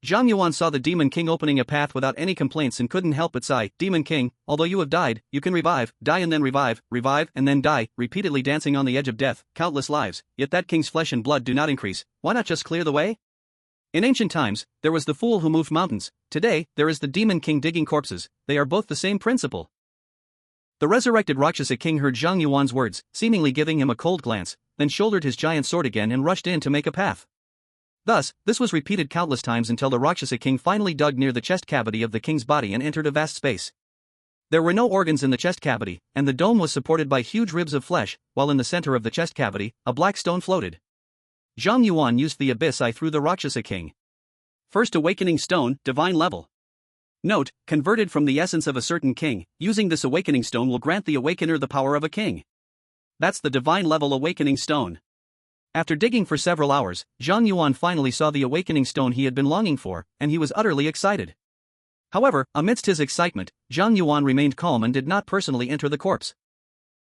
Zhang Yuan saw the Demon King opening a path without any complaints and couldn't help but sigh, "Demon King, although you have died, you can revive, die and then revive, revive and then die, repeatedly dancing on the edge of death, countless lives, yet that king's flesh and blood do not increase, why not just clear the way?" In ancient times, there was the fool who moved mountains, today, there is the Demon King digging corpses, they are both the same principle. The resurrected Rakshasa King heard Zhang Yuan's words, seemingly giving him a cold glance, then shouldered his giant sword again and rushed in to make a path. Thus, this was repeated countless times until the Rakshasa King finally dug near the chest cavity of the king's body and entered a vast space. There were no organs in the chest cavity, and the dome was supported by huge ribs of flesh, while in the center of the chest cavity, a black stone floated. Zhang Yuan used the Abyssal through the Rakshasa King. First awakening stone, divine level. Note, converted from the essence of a certain king, using this awakening stone will grant the awakener the power of a king. That's the divine level awakening stone. After digging for several hours, Zhang Yuan finally saw the awakening stone he had been longing for, and he was utterly excited. However, amidst his excitement, Zhang Yuan remained calm and did not personally enter the corpse.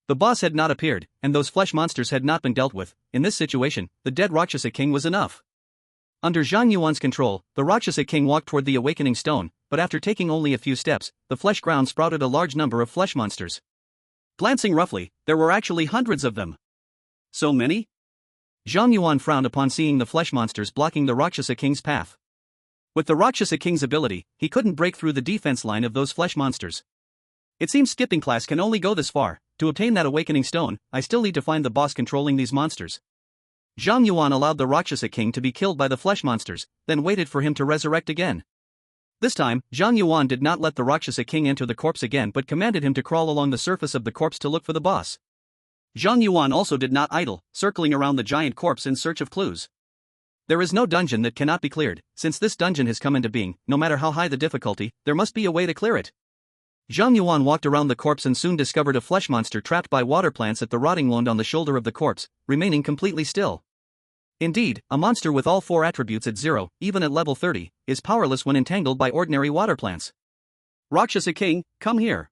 The boss had not appeared, and those flesh monsters had not been dealt with. In this situation, the dead Rakshasa King was enough. Under Zhang Yuan's control, the Rakshasa King walked toward the awakening stone, but after taking only a few steps, the flesh ground sprouted a large number of flesh monsters. Glancing roughly, there were actually hundreds of them. So many? Zhang Yuan frowned upon seeing the flesh monsters blocking the Rakshasa King's path. With the Rakshasa King's ability, he couldn't break through the defense line of those flesh monsters. It seems skipping class can only go this far. To obtain that awakening stone, I still need to find the boss controlling these monsters. Zhang Yuan allowed the Rakshasa King to be killed by the flesh monsters, then waited for him to resurrect again. This time, Zhang Yuan did not let the Rakshasa King enter the corpse again but commanded him to crawl along the surface of the corpse to look for the boss. Zhang Yuan also did not idle, circling around the giant corpse in search of clues. There is no dungeon that cannot be cleared. Since this dungeon has come into being, no matter how high the difficulty, there must be a way to clear it. Zhang Yuan walked around the corpse and soon discovered a flesh monster trapped by water plants at the rotting wound on the shoulder of the corpse, remaining completely still. Indeed, a monster with all 4 attributes at 0, even at level 30, is powerless when entangled by ordinary water plants. Rakshasa King, come here.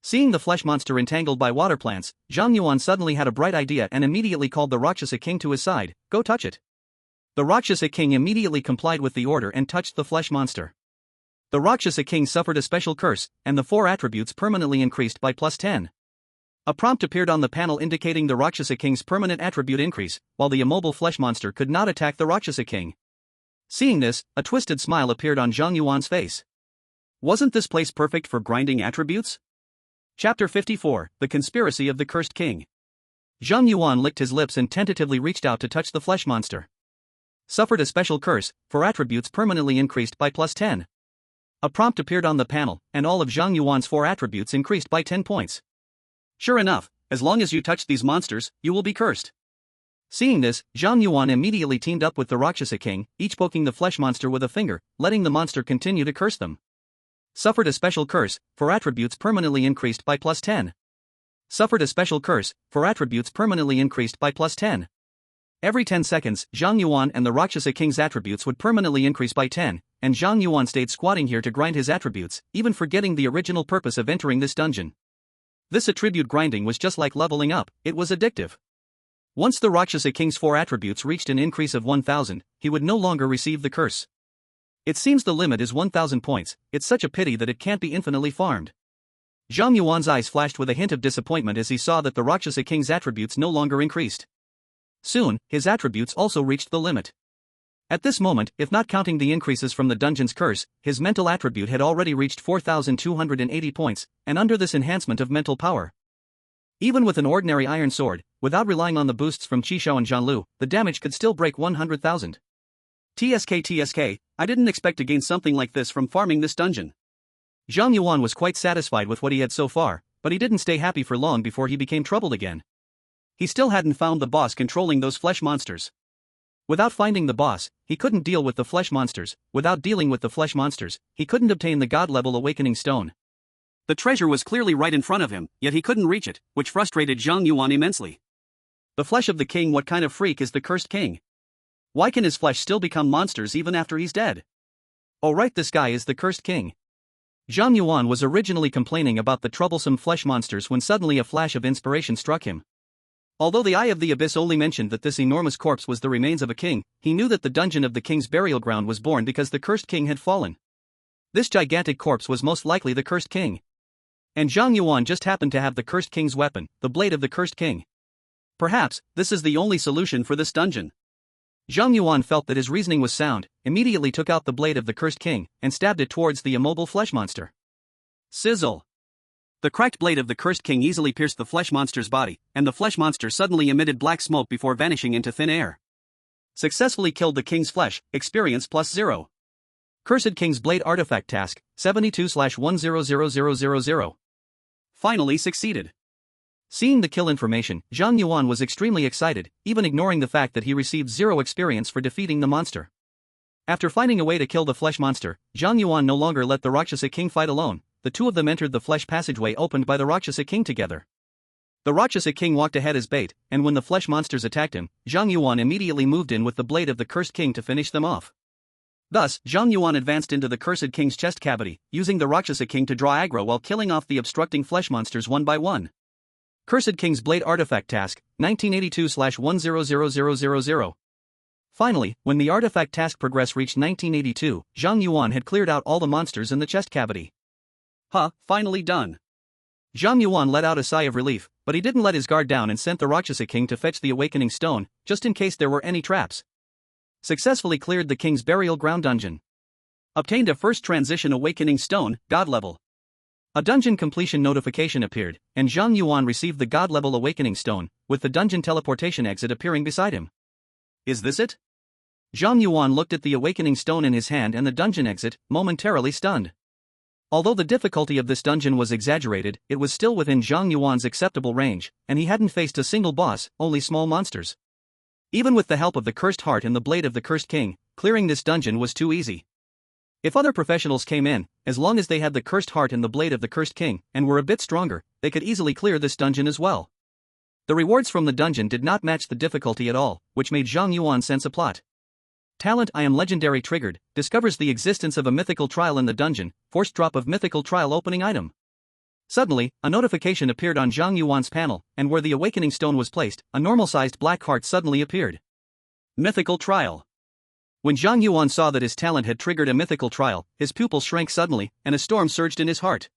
Seeing the flesh monster entangled by water plants, Zhang Yuan suddenly had a bright idea and immediately called the Rakshasa King to his side, "Go touch it." The Rakshasa King immediately complied with the order and touched the flesh monster. The Rakshasa King suffered a special curse, and the 4 attributes permanently increased by +10. A prompt appeared on the panel indicating the Rakshasa King's permanent attribute increase, while the immobile flesh monster could not attack the Rakshasa King. Seeing this, a twisted smile appeared on Zhang Yuan's face. Wasn't this place perfect for grinding attributes? Chapter 54, The Conspiracy of the Cursed King. Zhang Yuan licked his lips and tentatively reached out to touch the flesh monster. Suffered a special curse, 4 attributes permanently increased by +10. A prompt appeared on the panel, and all of Zhang Yuan's 4 attributes increased by 10 points. Sure enough, as long as you touch these monsters, you will be cursed. Seeing this, Zhang Yuan immediately teamed up with the Rakshasa King, each poking the flesh monster with a finger, letting the monster continue to curse them. Suffered a special curse, 4 attributes permanently increased by +10. Suffered a special curse, 4 attributes permanently increased by +10. Every 10 seconds, Zhang Yuan and the Rakshasa King's attributes would permanently increase by 10, and Zhang Yuan stayed squatting here to grind his attributes, even forgetting the original purpose of entering this dungeon. This attribute grinding was just like leveling up, it was addictive. Once the Rakshasa King's 4 attributes reached an increase of 1000, he would no longer receive the curse. It seems the limit is 1000 points, it's such a pity that it can't be infinitely farmed. Zhang Yuan's eyes flashed with a hint of disappointment as he saw that the Rakshasa King's attributes no longer increased. Soon, his attributes also reached the limit. At this moment, if not counting the increases from the dungeon's curse, his mental attribute had already reached 4,280 points, and under this enhancement of mental power. Even with an ordinary iron sword, without relying on the boosts from Qishao and Zhanlu, the damage could still break 100,000. TSK, I didn't expect to gain something like this from farming this dungeon. Zhang Yuan was quite satisfied with what he had so far, but he didn't stay happy for long before he became troubled again. He still hadn't found the boss controlling those flesh monsters. Without finding the boss, he couldn't deal with the flesh monsters. Without dealing with the flesh monsters, he couldn't obtain the god-level awakening stone. The treasure was clearly right in front of him, yet he couldn't reach it, which frustrated Zhang Yuan immensely. The flesh of the king. What kind of freak is the cursed king? Why can his flesh still become monsters even after he's dead? Oh right, this guy is the cursed king. Zhang Yuan was originally complaining about the troublesome flesh monsters when suddenly a flash of inspiration struck him. Although the Eye of the Abyss only mentioned that this enormous corpse was the remains of a king, he knew that the dungeon of the king's burial ground was born because the cursed king had fallen. This gigantic corpse was most likely the cursed king. And Zhang Yuan just happened to have the cursed king's weapon, the blade of the cursed king. Perhaps, this is the only solution for this dungeon. Zhang Yuan felt that his reasoning was sound, immediately took out the blade of the cursed king, and stabbed it towards the immobile flesh monster. Sizzle! The cracked blade of the cursed king easily pierced the flesh monster's body, and the flesh monster suddenly emitted black smoke before vanishing into thin air. Successfully killed the king's flesh, experience +0. Cursed King's Blade Artifact Task, 72/100000. Finally succeeded. Seeing the kill information, Zhang Yuan was extremely excited, even ignoring the fact that he received 0 experience for defeating the monster. After finding a way to kill the flesh monster, Zhang Yuan no longer let the Rakshasa King fight alone. The two of them entered the flesh passageway opened by the Rakshasa King together. The Rakshasa King walked ahead as bait, and when the flesh monsters attacked him, Zhang Yuan immediately moved in with the blade of the cursed king to finish them off. Thus, Zhang Yuan advanced into the cursed king's chest cavity, using the Rakshasa King to draw aggro while killing off the obstructing flesh monsters one by one. Cursed King's Blade Artifact Task, 1982/100000. Finally, when the artifact task progress reached 1982, Zhang Yuan had cleared out all the monsters in the chest cavity. Finally done. Zhang Yuan let out a sigh of relief, but he didn't let his guard down and sent the Rakshasa King to fetch the awakening stone, just in case there were any traps. Successfully cleared the king's burial ground dungeon. Obtained a first transition awakening stone, god level. A dungeon completion notification appeared, and Zhang Yuan received the god level awakening stone, with the dungeon teleportation exit appearing beside him. Is this it? Zhang Yuan looked at the awakening stone in his hand and the dungeon exit, momentarily stunned. Although the difficulty of this dungeon was exaggerated, it was still within Zhang Yuan's acceptable range, and he hadn't faced a single boss, only small monsters. Even with the help of the cursed heart and the blade of the cursed king, clearing this dungeon was too easy. If other professionals came in, as long as they had the cursed heart and the blade of the cursed king, and were a bit stronger, they could easily clear this dungeon as well. The rewards from the dungeon did not match the difficulty at all, which made Zhang Yuan sense a plot. Talent I am legendary triggered, discovers the existence of a mythical trial in the dungeon, forced drop of mythical trial opening item. Suddenly, a notification appeared on Zhang Yuan's panel, and where the awakening stone was placed, a normal-sized black heart suddenly appeared. Mythical trial. When Zhang Yuan saw that his talent had triggered a mythical trial, his pupils shrank suddenly, and a storm surged in his heart.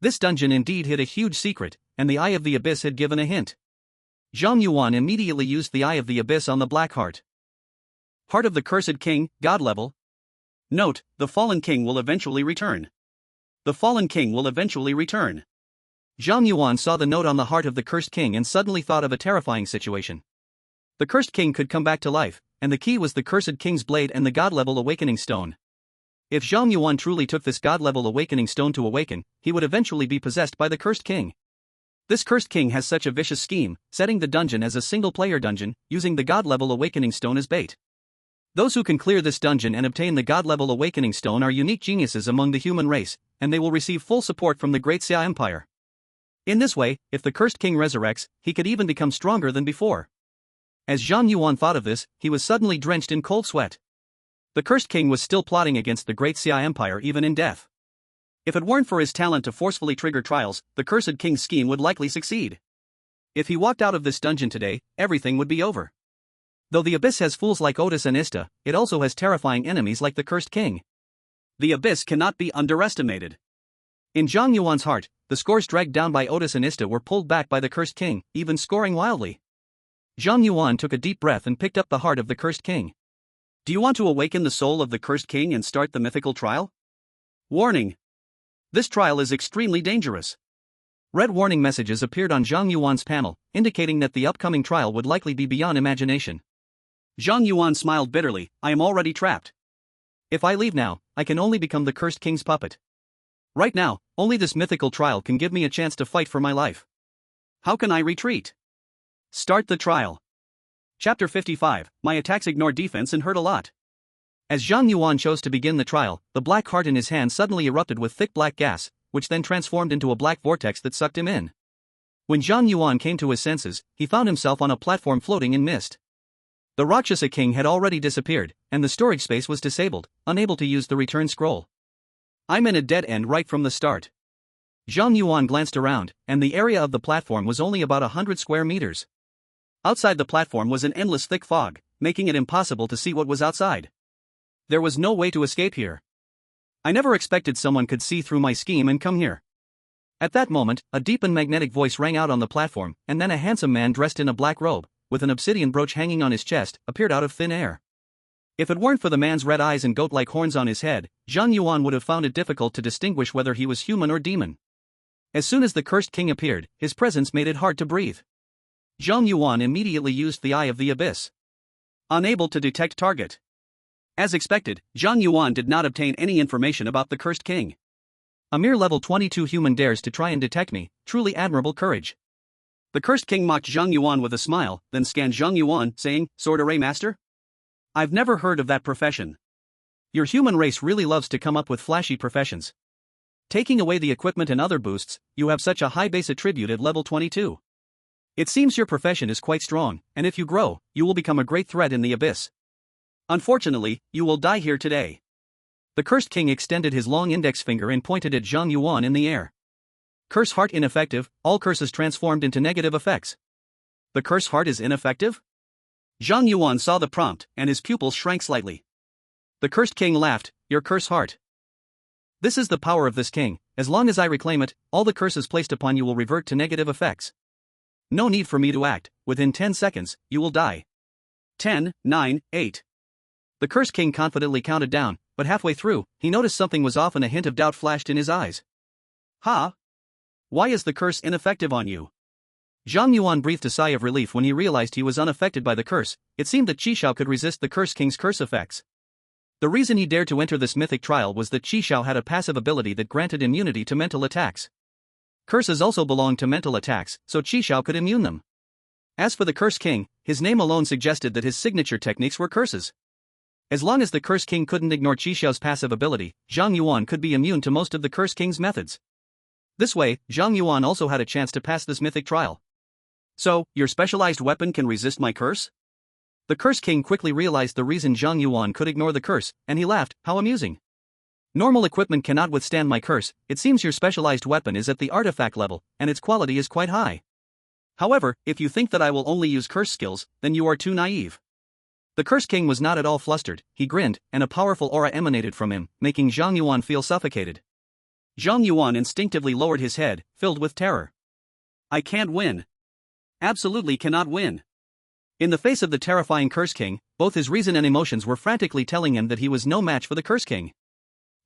This dungeon indeed hid a huge secret, and the Eye of the Abyss had given a hint. Zhang Yuan immediately used the Eye of the Abyss on the black heart. Heart of the Cursed King, God level. Note, the fallen king will eventually return. The fallen king will eventually return. Zhang Yuan saw the note on the heart of the cursed king and suddenly thought of a terrifying situation. The cursed king could come back to life, and the key was the cursed king's blade and the god-level awakening stone. If Zhang Yuan truly took this god-level awakening stone to awaken, he would eventually be possessed by the cursed king. This cursed king has such a vicious scheme, setting the dungeon as a single-player dungeon, using the god-level awakening stone as bait. Those who can clear this dungeon and obtain the god-level awakening stone are unique geniuses among the human race, and they will receive full support from the Great Xue'er Empire. In this way, if the cursed king resurrects, he could even become stronger than before. As Zhang Yuan thought of this, he was suddenly drenched in cold sweat. The cursed king was still plotting against the Great Xue'er Empire even in death. If it weren't for his talent to forcefully trigger trials, the cursed king's scheme would likely succeed. If he walked out of this dungeon today, everything would be over. Though the Abyss has fools like Otis and Ista, it also has terrifying enemies like the Cursed King. The Abyss cannot be underestimated. In Zhang Yuan's heart, the scores dragged down by Otis and Ista were pulled back by the Cursed King, even scoring wildly. Zhang Yuan took a deep breath and picked up the heart of the Cursed King. Do you want to awaken the soul of the Cursed King and start the mythical trial? Warning! This trial is extremely dangerous. Red warning messages appeared on Zhang Yuan's panel, indicating that the upcoming trial would likely be beyond imagination. Zhang Yuan smiled bitterly, I am already trapped. If I leave now, I can only become the Cursed King's puppet. Right now, only this mythical trial can give me a chance to fight for my life. How can I retreat? Start the trial. Chapter 55, My attacks ignore defense and hurt a lot. As Zhang Yuan chose to begin the trial, the black heart in his hand suddenly erupted with thick black gas, which then transformed into a black vortex that sucked him in. When Zhang Yuan came to his senses, he found himself on a platform floating in mist. The Rakshasa King had already disappeared, and the storage space was disabled, unable to use the return scroll. I'm in a dead end right from the start. Zhang Yuan glanced around, and the area of the platform was only about 100 square meters. Outside the platform was an endless thick fog, making it impossible to see what was outside. There was no way to escape here. I never expected someone could see through my scheme and come here. At that moment, a deep and magnetic voice rang out on the platform, and then a handsome man dressed in a black robe, with an obsidian brooch hanging on his chest, appeared out of thin air. If it weren't for the man's red eyes and goat-like horns on his head, Zhang Yuan would have found it difficult to distinguish whether he was human or demon. As soon as the Cursed King appeared, his presence made it hard to breathe. Zhang Yuan immediately used the Eye of the Abyss. Unable to detect target. As expected, Zhang Yuan did not obtain any information about the Cursed King. A mere level 22 human dares to try and detect me, truly admirable courage. The Cursed King mocked Zhang Yuan with a smile, then scanned Zhang Yuan, saying, Sword Array Master? I've never heard of that profession. Your human race really loves to come up with flashy professions. Taking away the equipment and other boosts, you have such a high base attribute at level 22. It seems your profession is quite strong, and if you grow, you will become a great threat in the abyss. Unfortunately, you will die here today. The Cursed King extended his long index finger and pointed at Zhang Yuan in the air. Curse Heart ineffective, all curses transformed into negative effects. The Curse Heart is ineffective? Zhang Yuan saw the prompt, and his pupils shrank slightly. The Cursed King laughed, Your Curse Heart. This is the power of this king, as long as I reclaim it, all the curses placed upon you will revert to negative effects. No need for me to act, within 10 seconds, you will die. 10, 9, 8. The Cursed King confidently counted down, but halfway through, he noticed something was off and a hint of doubt flashed in his eyes. Ha! Why is the curse ineffective on you? Zhang Yuan breathed a sigh of relief when he realized he was unaffected by the curse. It seemed that Qi Xiao could resist the Cursed King's curse effects. The reason he dared to enter this mythic trial was that Qi Xiao had a passive ability that granted immunity to mental attacks. Curses also belonged to mental attacks, so Qi Xiao could immune them. As for the Cursed King, his name alone suggested that his signature techniques were curses. As long as the Cursed King couldn't ignore Qi Xiao's passive ability, Zhang Yuan could be immune to most of the Cursed King's methods. This way, Zhang Yuan also had a chance to pass this mythic trial. So, your specialized weapon can resist my curse? The Cursed King quickly realized the reason Zhang Yuan could ignore the curse, and he laughed, how amusing. Normal equipment cannot withstand my curse, it seems your specialized weapon is at the artifact level, and its quality is quite high. However, if you think that I will only use curse skills, then you are too naive. The Cursed King was not at all flustered, he grinned, and a powerful aura emanated from him, making Zhang Yuan feel suffocated. Zhang Yuan instinctively lowered his head, filled with terror. I can't win. Absolutely cannot win. In the face of the terrifying Cursed King, both his reason and emotions were frantically telling him that he was no match for the Cursed King.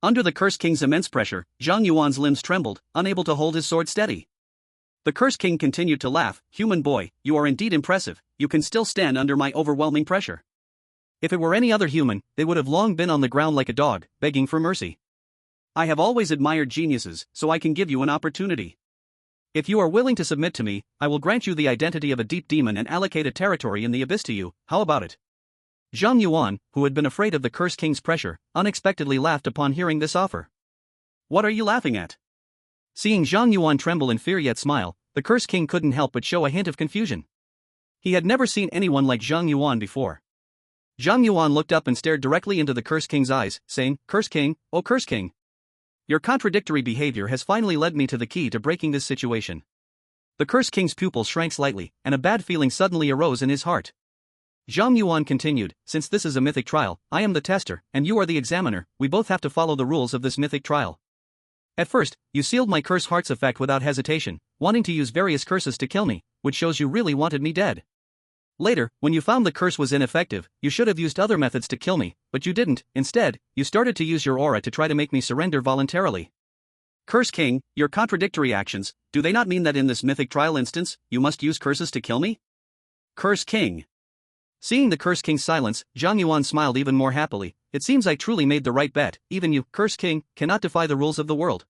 Under the Cursed King's immense pressure, Zhang Yuan's limbs trembled, unable to hold his sword steady. The Cursed King continued to laugh, human boy, you are indeed impressive, you can still stand under my overwhelming pressure. If it were any other human, they would have long been on the ground like a dog, begging for mercy. I have always admired geniuses, so I can give you an opportunity. If you are willing to submit to me, I will grant you the identity of a deep demon and allocate a territory in the abyss to you, how about it? Zhang Yuan, who had been afraid of the Cursed King's pressure, unexpectedly laughed upon hearing this offer. What are you laughing at? Seeing Zhang Yuan tremble in fear yet smile, the Cursed King couldn't help but show a hint of confusion. He had never seen anyone like Zhang Yuan before. Zhang Yuan looked up and stared directly into the Cursed King's eyes, saying, Cursed King, oh Cursed King. Your contradictory behavior has finally led me to the key to breaking this situation. The Cursed King's pupil shrank slightly, and a bad feeling suddenly arose in his heart. Zhang Yuan continued, since this is a mythic trial, I am the tester, and you are the examiner, we both have to follow the rules of this mythic trial. At first, you sealed my curse heart's effect without hesitation, wanting to use various curses to kill me, which shows you really wanted me dead. Later, when you found the curse was ineffective, you should have used other methods to kill me, but you didn't. Instead, you started to use your aura to try to make me surrender voluntarily. Curse King, your contradictory actions, do they not mean that in this mythic trial instance, you must use curses to kill me? Curse King. Seeing the Curse King's silence, Zhang Yuan smiled even more happily. It seems I truly made the right bet. Even you, Curse King, cannot defy the rules of the world.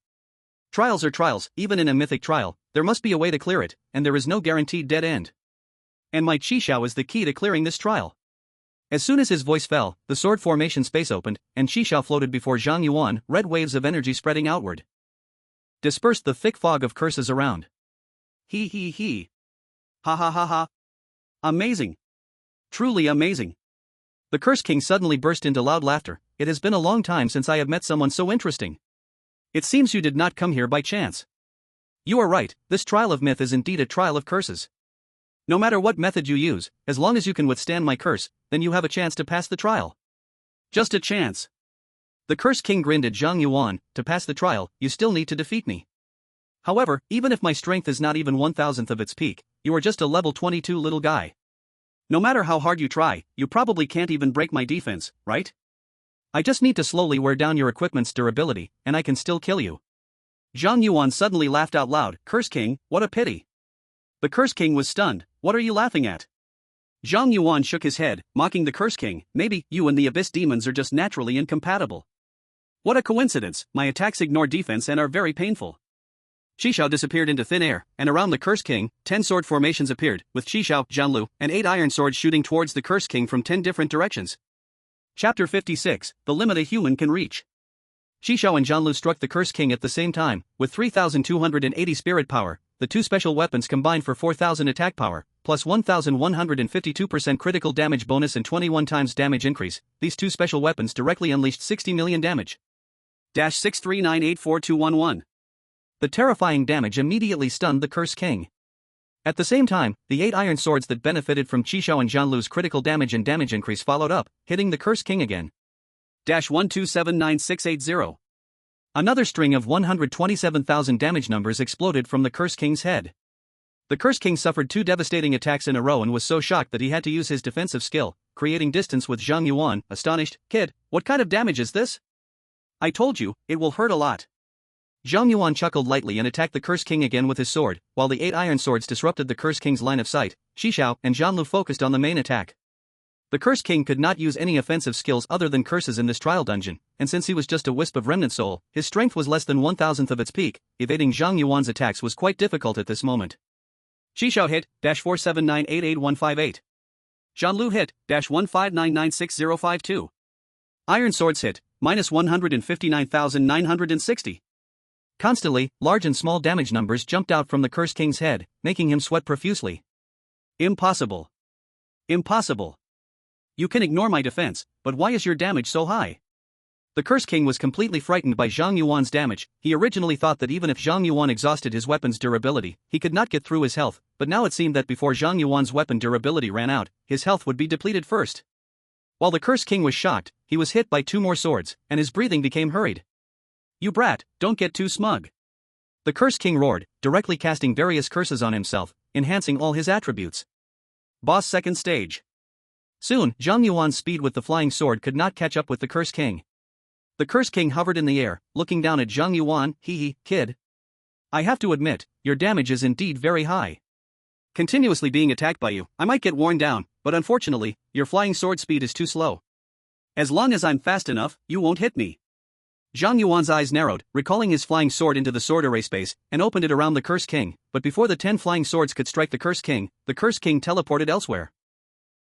Trials are trials. Even in a mythic trial, there must be a way to clear it, and there is no guaranteed dead end. And my Qishao is the key to clearing this trial. As soon as his voice fell, the sword formation space opened, and Qishao floated before Zhang Yuan, red waves of energy spreading outward. Dispersed the thick fog of curses around. He. Ha ha ha ha. Amazing. Truly amazing. The Curse King suddenly burst into loud laughter. It has been a long time since I have met someone so interesting. It seems you did not come here by chance. You are right, this trial of myth is indeed a trial of curses. No matter what method you use, as long as you can withstand my curse, then you have a chance to pass the trial. Just a chance. The Curse King grinned at Zhang Yuan. To pass the trial, you still need to defeat me. However, even if my strength is not even 1,000th of its peak, you are just a level 22 little guy. No matter how hard you try, you probably can't even break my defense, right? I just need to slowly wear down your equipment's durability, and I can still kill you. Zhang Yuan suddenly laughed out loud. Curse King, what a pity. The Curse King was stunned. What are you laughing at? Zhang Yuan shook his head, mocking the Curse King. Maybe you and the Abyss demons are just naturally incompatible. What a coincidence, my attacks ignore defense and are very painful. Qishao disappeared into thin air, and around the Curse King, 10 sword formations appeared, with Qishao, Zhanlu, and 8 iron swords shooting towards the Curse King from 10 different directions. Chapter 56, The Limit a Human Can Reach. Qishao and Zhanlu struck the Curse King at the same time, with 3,280 spirit power. The two special weapons combined for 4,000 attack power, plus 1,152% critical damage bonus and 21 times damage increase. These two special weapons directly unleashed 60 million damage. -639842111. The terrifying damage immediately stunned the Curse King. At the same time, the 8 iron swords that benefited from Qishao and Zhanlu's critical damage and damage increase followed up, hitting the Curse King again. -1279680. Another string of 127,000 damage numbers exploded from the Curse King's head. The Curse King suffered 2 devastating attacks in a row and was so shocked that he had to use his defensive skill, creating distance with Zhang Yuan, astonished. Kid, what kind of damage is this? I told you, it will hurt a lot. Zhang Yuan chuckled lightly and attacked the Curse King again with his sword, while the 8 iron swords disrupted the Curse King's line of sight. Qishao and Zhanlu focused on the main attack. The Curse King could not use any offensive skills other than curses in this trial dungeon, and since he was just a wisp of remnant soul, his strength was less than 1,000th of its peak. Evading Zhang Yuan's attacks was quite difficult at this moment. Qishao hit, -479888158. Zhanlu hit, -159966052. Iron Swords hit, -159,960. Constantly, large and small damage numbers jumped out from the Curse King's head, making him sweat profusely. Impossible. Impossible. You can ignore my defense, but why is your damage so high? The Curse King was completely frightened by Zhang Yuan's damage. He originally thought that even if Zhang Yuan exhausted his weapon's durability, he could not get through his health, but now it seemed that before Zhang Yuan's weapon durability ran out, his health would be depleted first. While the Curse King was shocked, he was hit by 2 more swords, and his breathing became hurried. You brat, don't get too smug. The Curse King roared, directly casting various curses on himself, enhancing all his attributes. Boss second stage. Soon, Zhang Yuan's speed with the flying sword could not catch up with the Curse King. The Curse King hovered in the air, looking down at Zhang Yuan. Kid. I have to admit, your damage is indeed very high. Continuously being attacked by you, I might get worn down, but unfortunately, your flying sword speed is too slow. As long as I'm fast enough, you won't hit me. Zhang Yuan's eyes narrowed, recalling his flying sword into the sword array space, and opened it around the Curse King, but before the 10 flying swords could strike the Curse King teleported elsewhere.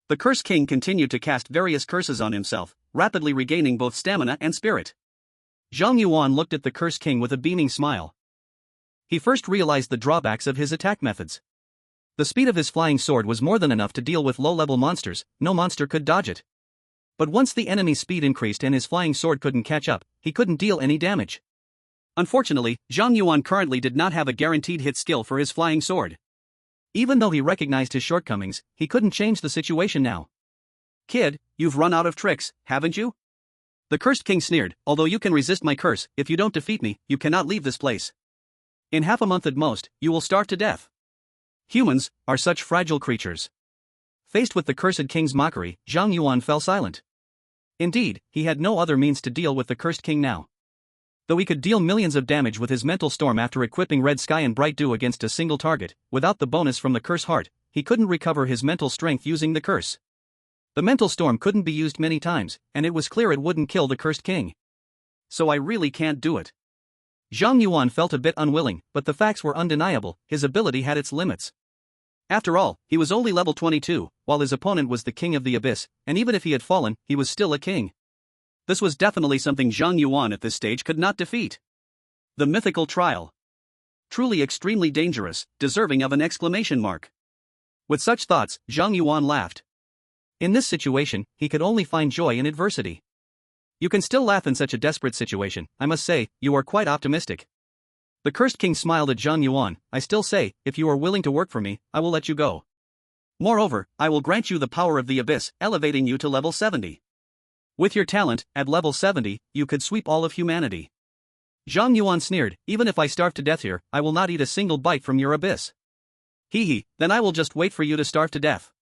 The Curse King continued to cast various curses on himself, rapidly regaining both stamina and spirit. Zhang Yuan looked at the Curse King with a beaming smile. He first realized the drawbacks of his attack methods. The speed of his flying sword was more than enough to deal with low-level monsters, no monster could dodge it. But once the enemy's speed increased and his flying sword couldn't catch up, he couldn't deal any damage. Unfortunately, Zhang Yuan currently did not have a guaranteed hit skill for his flying sword. Even though he recognized his shortcomings, he couldn't change the situation now. Kid, you've run out of tricks, haven't you? The cursed king sneered, although you can resist my curse, if you don't defeat me, you cannot leave this place. In half a month at most, you will starve to death. Humans are such fragile creatures. Faced with the cursed king's mockery, Zhang Yuan fell silent. Indeed, he had no other means to deal with the cursed king now. Though he could deal millions of damage with his mental storm after equipping Red Sky and Bright Dew against a single target, without the bonus from the curse heart, he couldn't recover his mental strength using the curse. The mental storm couldn't be used many times, and it was clear it wouldn't kill the cursed king. So I really can't do it. Zhang Yuan felt a bit unwilling, but the facts were undeniable, his ability had its limits. After all, he was only level 22, while his opponent was the king of the abyss, and even if he had fallen, he was still a king. This was definitely something Zhang Yuan at this stage could not defeat. The mythical trial. Truly extremely dangerous, deserving of an exclamation mark. With such thoughts, Zhang Yuan laughed. In this situation, he could only find joy in adversity. You can still laugh in such a desperate situation, I must say, you are quite optimistic. The cursed king smiled at Zhang Yuan. I still say, if you are willing to work for me, I will let you go. Moreover, I will grant you the power of the abyss, elevating you to level 70. With your talent, at level 70, you could sweep all of humanity. Zhang Yuan sneered, even if I starve to death here, I will not eat a single bite from your abyss. Hee, then I will just wait for you to starve to death.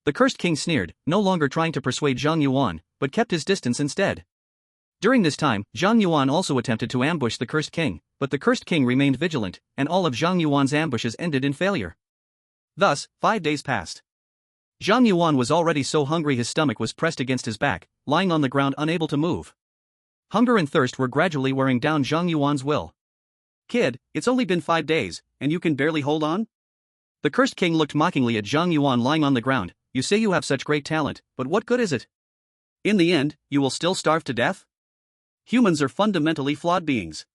The cursed king sneered, no longer trying to persuade Zhang Yuan, but kept his distance instead. During this time, Zhang Yuan also attempted to ambush the cursed king, but the cursed king remained vigilant, and all of Zhang Yuan's ambushes ended in failure. Thus, 5 days passed. Zhang Yuan was already so hungry his stomach was pressed against his back, lying on the ground unable to move. Hunger and thirst were gradually wearing down Zhang Yuan's will. Kid, it's only been 5 days, and you can barely hold on? The cursed king looked mockingly at Zhang Yuan lying on the ground. You say you have such great talent, but what good is it? In the end, you will still starve to death? Humans are fundamentally flawed beings.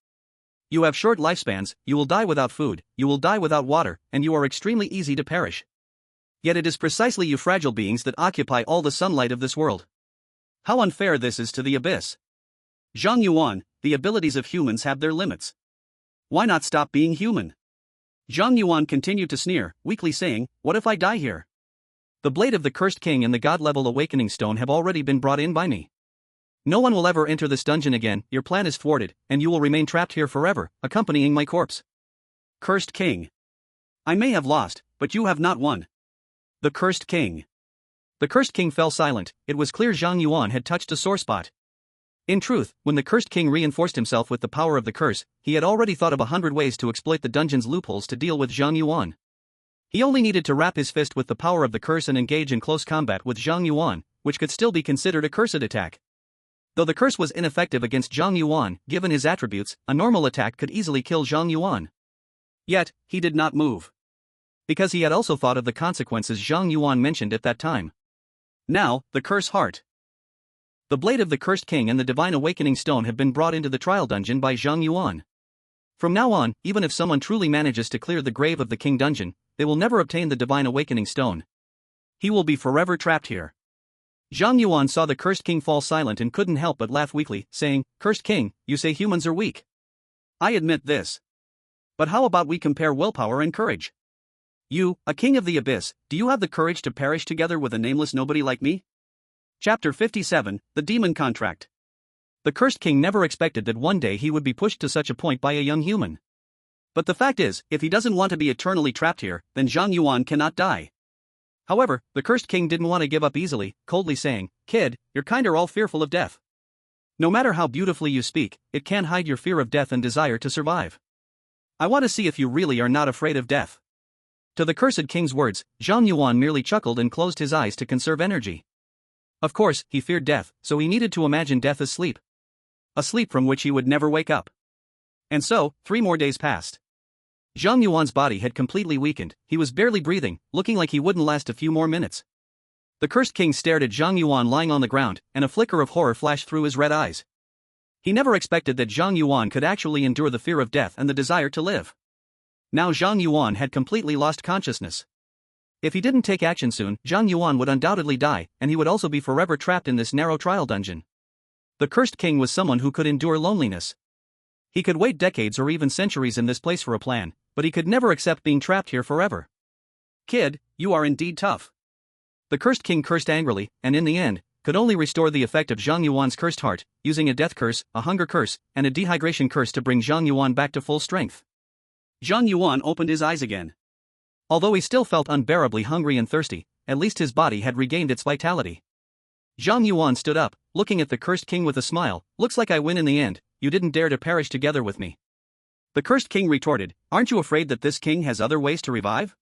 You have short lifespans, you will die without food, you will die without water, and you are extremely easy to perish. Yet it is precisely you fragile beings that occupy all the sunlight of this world. How unfair this is to the abyss. Zhang Yuan, the abilities of humans have their limits. Why not stop being human? Zhang Yuan continued to sneer, weakly saying, what if I die here? The blade of the cursed king and the god-level awakening stone have already been brought in by me. No one will ever enter this dungeon again, your plan is thwarted, and you will remain trapped here forever, accompanying my corpse. Cursed king. I may have lost, but you have not won. The cursed king. The cursed king fell silent. It was clear Zhang Yuan had touched a sore spot. In truth, when the cursed king reinforced himself with the power of the curse, he had already thought of 100 ways to exploit the dungeon's loopholes to deal with Zhang Yuan. He only needed to wrap his fist with the power of the curse and engage in close combat with Zhang Yuan, which could still be considered a cursed attack. Though the curse was ineffective against Zhang Yuan, given his attributes, a normal attack could easily kill Zhang Yuan. Yet, he did not move. Because he had also thought of the consequences Zhang Yuan mentioned at that time. Now, the curse heart. The blade of the cursed king and the divine awakening stone have been brought into the trial dungeon by Zhang Yuan. From now on, even if someone truly manages to clear the grave of the king dungeon, they will never obtain the divine awakening stone. He will be forever trapped here. Zhang Yuan saw the cursed king fall silent and couldn't help but laugh weakly, saying, Cursed king, you say humans are weak. I admit this. But how about we compare willpower and courage? You, a king of the abyss, do you have the courage to perish together with a nameless nobody like me? Chapter 57, The Demon Contract. The cursed king never expected that one day he would be pushed to such a point by a young human. But the fact is, if he doesn't want to be eternally trapped here, then Zhang Yuan cannot die. However, the cursed king didn't want to give up easily, coldly saying, Kid, you're kinda all fearful of death. No matter how beautifully you speak, it can't hide your fear of death and desire to survive. I want to see if you really are not afraid of death. To the cursed king's words, Zhang Yuan merely chuckled and closed his eyes to conserve energy. Of course, he feared death, so he needed to imagine death as sleep. A sleep from which he would never wake up. And so, 3 more days passed. Zhang Yuan's body had completely weakened, he was barely breathing, looking like he wouldn't last a few more minutes. The cursed king stared at Zhang Yuan lying on the ground, and a flicker of horror flashed through his red eyes. He never expected that Zhang Yuan could actually endure the fear of death and the desire to live. Now Zhang Yuan had completely lost consciousness. If he didn't take action soon, Zhang Yuan would undoubtedly die, and he would also be forever trapped in this narrow trial dungeon. The cursed king was someone who could endure loneliness. He could wait decades or even centuries in this place for a plan, but he could never accept being trapped here forever. Kid, you are indeed tough. The cursed king cursed angrily, and in the end, could only restore the effect of Zhang Yuan's cursed heart, using a death curse, a hunger curse, and a dehydration curse to bring Zhang Yuan back to full strength. Zhang Yuan opened his eyes again. Although he still felt unbearably hungry and thirsty, at least his body had regained its vitality. Zhang Yuan stood up, looking at the cursed king with a smile. Looks like I win in the end, you didn't dare to perish together with me. The cursed king retorted, aren't you afraid that this king has other ways to revive?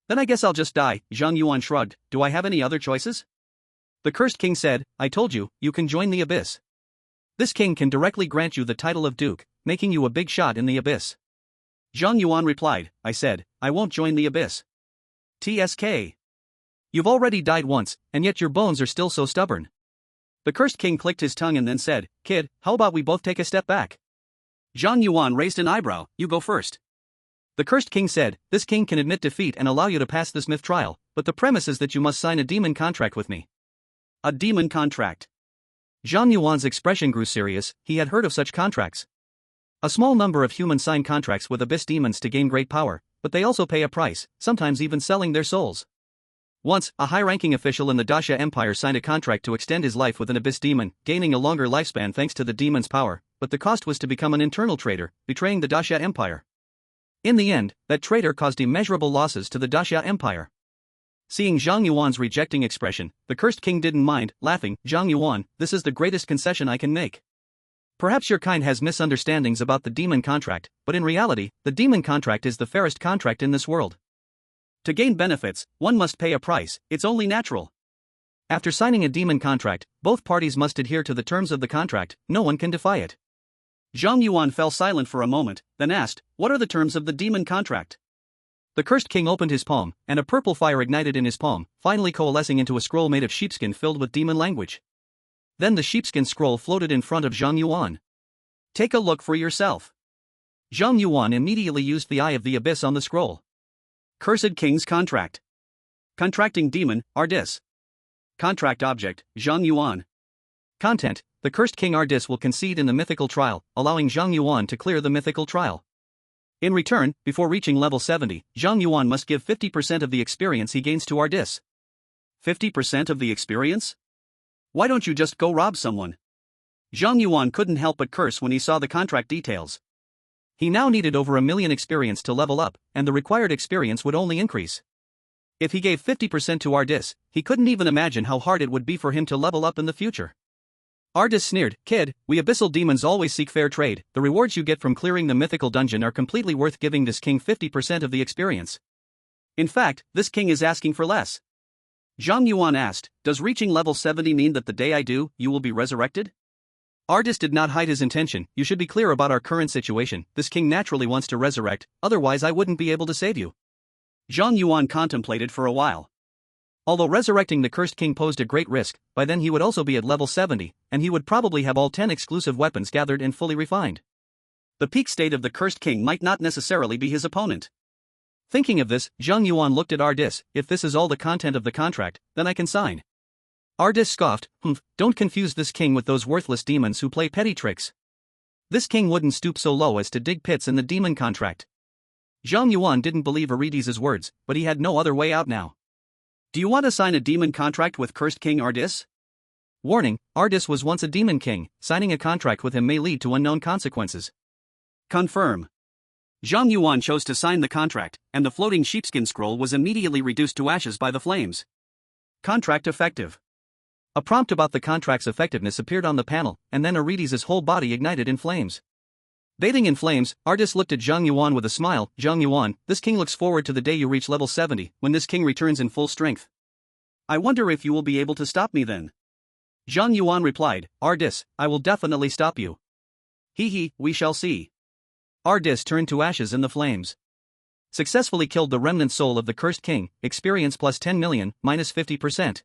Then I guess I'll just die. Zhang Yuan shrugged, do I have any other choices? The cursed king said, I told you, you can join the abyss. This king can directly grant you the title of duke, making you a big shot in the abyss. Zhang Yuan replied, I said, I won't join the abyss. TSK. You've already died once, and yet your bones are still so stubborn. The cursed king clicked his tongue and then said, kid, how about we both take a step back? Zhang Yuan raised an eyebrow, you go first. The cursed king said, this king can admit defeat and allow you to pass this myth trial, but the premise is that you must sign a demon contract with me. A demon contract. Zhang Yuan's expression grew serious, he had heard of such contracts. A small number of humans sign contracts with abyss demons to gain great power, but they also pay a price, sometimes even selling their souls. Once, a high-ranking official in the Daxia Empire signed a contract to extend his life with an abyss demon, gaining a longer lifespan thanks to the demon's power, but the cost was to become an internal traitor, betraying the Daxia Empire. In the end, that traitor caused immeasurable losses to the Daxia Empire. Seeing Zhang Yuan's rejecting expression, the cursed king didn't mind, laughing, Zhang Yuan, this is the greatest concession I can make. Perhaps your kind has misunderstandings about the demon contract, but in reality, the demon contract is the fairest contract in this world. To gain benefits, one must pay a price, it's only natural. After signing a demon contract, both parties must adhere to the terms of the contract, no one can defy it. Zhang Yuan fell silent for a moment, then asked, what are the terms of the demon contract? The cursed king opened his palm, and a purple fire ignited in his palm, finally coalescing into a scroll made of sheepskin filled with demon language. Then the sheepskin scroll floated in front of Zhang Yuan. Take a look for yourself. Zhang Yuan immediately used the Eye of the Abyss on the scroll. Cursed King's Contract. Contracting Demon, Ardis. Contract Object, Zhang Yuan. Content, the cursed King Ardis will concede in the mythical trial, allowing Zhang Yuan to clear the mythical trial. In return, before reaching level 70, Zhang Yuan must give 50% of the experience he gains to Ardis. 50% of the experience? Why don't you just go rob someone? Zhang Yuan couldn't help but curse when he saw the contract details. He now needed over 1 million experience to level up, and the required experience would only increase. If he gave 50% to Ardis, he couldn't even imagine how hard it would be for him to level up in the future. Ardis sneered, kid, we abyssal demons always seek fair trade, the rewards you get from clearing the mythical dungeon are completely worth giving this king 50% of the experience. In fact, this king is asking for less. Zhang Yuan asked, does reaching level 70 mean that the day I do, you will be resurrected? Ardis did not hide his intention, you should be clear about our current situation, this king naturally wants to resurrect, otherwise I wouldn't be able to save you. Zhang Yuan contemplated for a while. Although resurrecting the cursed king posed a great risk, by then he would also be at level 70, and he would probably have all 10 exclusive weapons gathered and fully refined. The peak state of the cursed king might not necessarily be his opponent. Thinking of this, Zhang Yuan looked at Ardis, if this is all the content of the contract, then I can sign. Ardis scoffed, don't confuse this king with those worthless demons who play petty tricks. This king wouldn't stoop so low as to dig pits in the demon contract. Zhang Yuan didn't believe Aridis' words, but he had no other way out now. Do you want to sign a demon contract with cursed king Ardis? Warning, Ardis was once a demon king, signing a contract with him may lead to unknown consequences. Confirm. Zhang Yuan chose to sign the contract, and the floating sheepskin scroll was immediately reduced to ashes by the flames. Contract effective. A prompt about the contract's effectiveness appeared on the panel, and then Aridis' whole body ignited in flames. Bathing in flames, Ardis looked at Zhang Yuan with a smile, Zhang Yuan, this king looks forward to the day you reach level 70, when this king returns in full strength. I wonder if you will be able to stop me then. Zhang Yuan replied, Ardis, I will definitely stop you. We shall see. Ardis turned to ashes in the flames. Successfully killed the remnant soul of the cursed king, experience plus 10 million, minus 50%.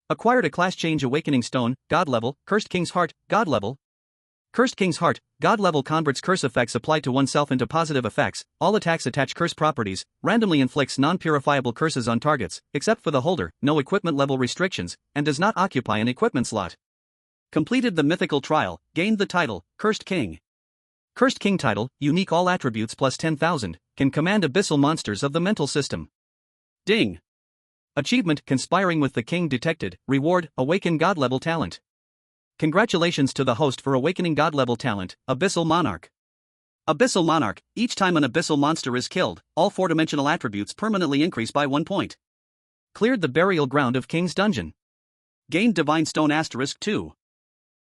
Acquired a class change awakening stone, god level, cursed king's heart, god level. Cursed King's Heart, God level converts curse effects applied to oneself into positive effects, all attacks attach curse properties, randomly inflicts non-purifiable curses on targets, except for the holder, no equipment level restrictions, and does not occupy an equipment slot. Completed the mythical trial, gained the title, Cursed King. Cursed King title, unique all attributes plus 10,000, can command abyssal monsters of the mental system. Ding. Achievement: Conspiring with the King detected. Reward: Awaken God-level talent. Congratulations to the host for awakening God-level talent, Abyssal Monarch. Abyssal Monarch: each time an abyssal monster is killed, all 4-dimensional attributes permanently increase by 1 point. Cleared the burial ground of King's Dungeon. Gained Divine Stone *2.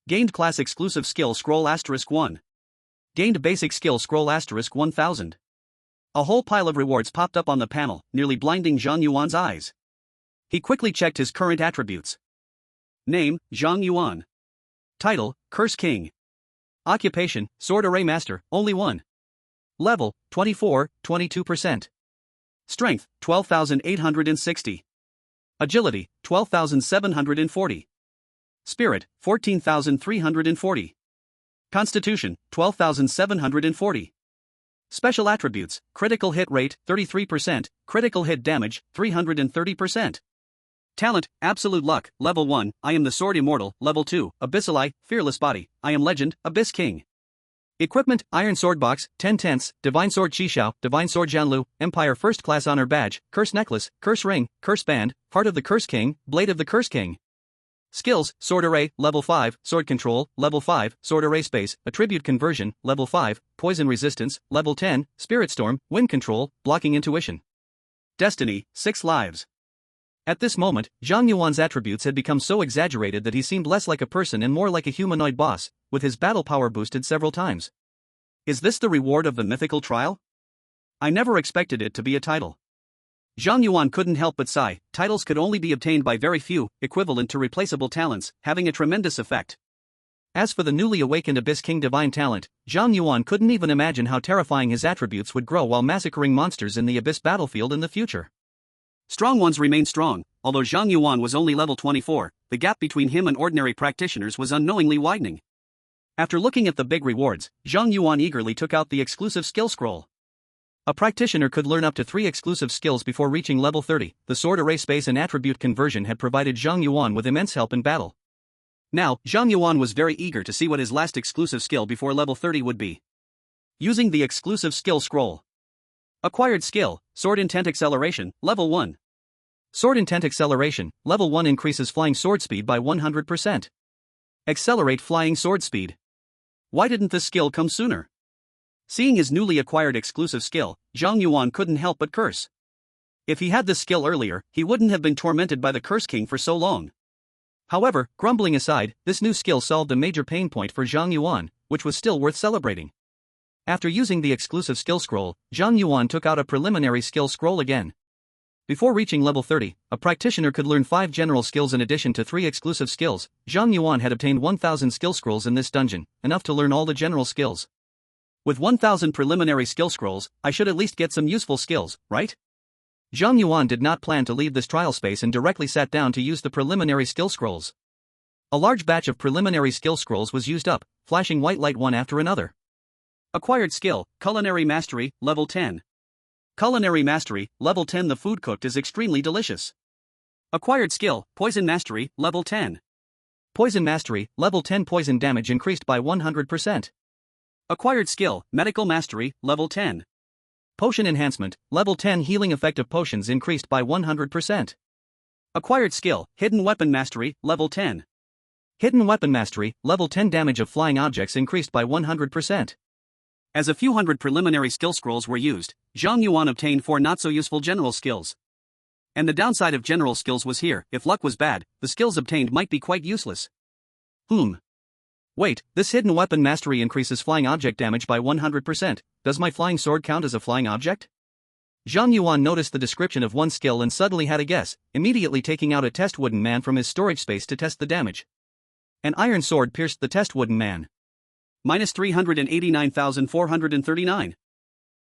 Gained Class Exclusive Skill Scroll *1. Gained Basic Skill Scroll *1000. A whole pile of rewards popped up on the panel, nearly blinding Zhang Yuan's eyes. He quickly checked his current attributes. Name: Zhang Yuan. Title: Curse King. Occupation: Sword Array Master, only 1. Level: 24, 22%. Strength: 12,860. Agility: 12,740. Spirit: 14,340. Constitution: 12,740. Special attributes: critical hit rate, 33%, critical hit damage, 330%. Talent: Absolute Luck, Level 1, I am the Sword Immortal, Level 2, Abyssal Eye, Fearless Body, I am Legend, Abyss King. Equipment: Iron Sword Box, 10/10, Divine Sword Qishao, Divine Sword Jianlu, Empire First Class Honor Badge, Curse Necklace, Curse Ring, Curse Band, Heart of the Curse King, Blade of the Curse King. Skills: Sword Array, Level 5, Sword Control, Level 5, Sword Array Space, Attribute Conversion, Level 5, Poison Resistance, Level 10, Spirit Storm, Wind Control, Blocking Intuition. Destiny: 6 lives. At this moment, Zhang Yuan's attributes had become so exaggerated that he seemed less like a person and more like a humanoid boss, with his battle power boosted several times. Is this the reward of the mythical trial? I never expected it to be a title. Zhang Yuan couldn't help but sigh. Titles could only be obtained by very few, equivalent to replaceable talents, having a tremendous effect. As for the newly awakened Abyss King Divine Talent, Zhang Yuan couldn't even imagine how terrifying his attributes would grow while massacring monsters in the Abyss battlefield in the future. Strong ones remained strong. Although Zhang Yuan was only level 24, the gap between him and ordinary practitioners was unknowingly widening. After looking at the big rewards, Zhang Yuan eagerly took out the exclusive skill scroll. A practitioner could learn up to 3 exclusive skills before reaching level 30. The Sword Array Space and Attribute Conversion had provided Zhang Yuan with immense help in battle. Now, Zhang Yuan was very eager to see what his last exclusive skill before level 30 would be. Using the exclusive skill scroll. Acquired skill: Sword Intent Acceleration, Level 1. Sword Intent Acceleration, Level 1 increases flying sword speed by 100%. Accelerate flying sword speed. Why didn't this skill come sooner? Seeing his newly acquired exclusive skill, Zhang Yuan couldn't help but curse. If he had this skill earlier, he wouldn't have been tormented by the Curse King for so long. However, grumbling aside, this new skill solved a major pain point for Zhang Yuan, which was still worth celebrating. After using the exclusive skill scroll, Zhang Yuan took out a preliminary skill scroll again. Before reaching level 30, a practitioner could learn 5 general skills in addition to 3 exclusive skills. Zhang Yuan had obtained 1,000 skill scrolls in this dungeon, enough to learn all the general skills. With 1,000 preliminary skill scrolls, I should at least get some useful skills, right? Zhang Yuan did not plan to leave this trial space and directly sat down to use the preliminary skill scrolls. A large batch of preliminary skill scrolls was used up, flashing white light one after another. Acquired skill: Culinary Mastery, Level 10. Culinary Mastery, Level 10. The food cooked is extremely delicious. Acquired skill: Poison Mastery, Level 10. Poison Mastery, Level 10. Poison damage increased by 100%. Acquired skill: Medical Mastery, Level 10. Potion Enhancement, Level 10. Healing effect of potions increased by 100%. Acquired skill: Hidden Weapon Mastery, Level 10. Hidden Weapon Mastery, Level 10. Damage of flying objects increased by 100%. As a few hundred preliminary skill scrolls were used, Zhang Yuan obtained 4 not-so-useful general skills. And the downside of general skills was here: if luck was bad, the skills obtained might be quite useless. Wait, this Hidden Weapon Mastery increases flying object damage by 100%, does my flying sword count as a flying object? Zhang Yuan noticed the description of one skill and suddenly had a guess, immediately taking out a test wooden man from his storage space to test the damage. An iron sword pierced the test wooden man. Minus 389,439.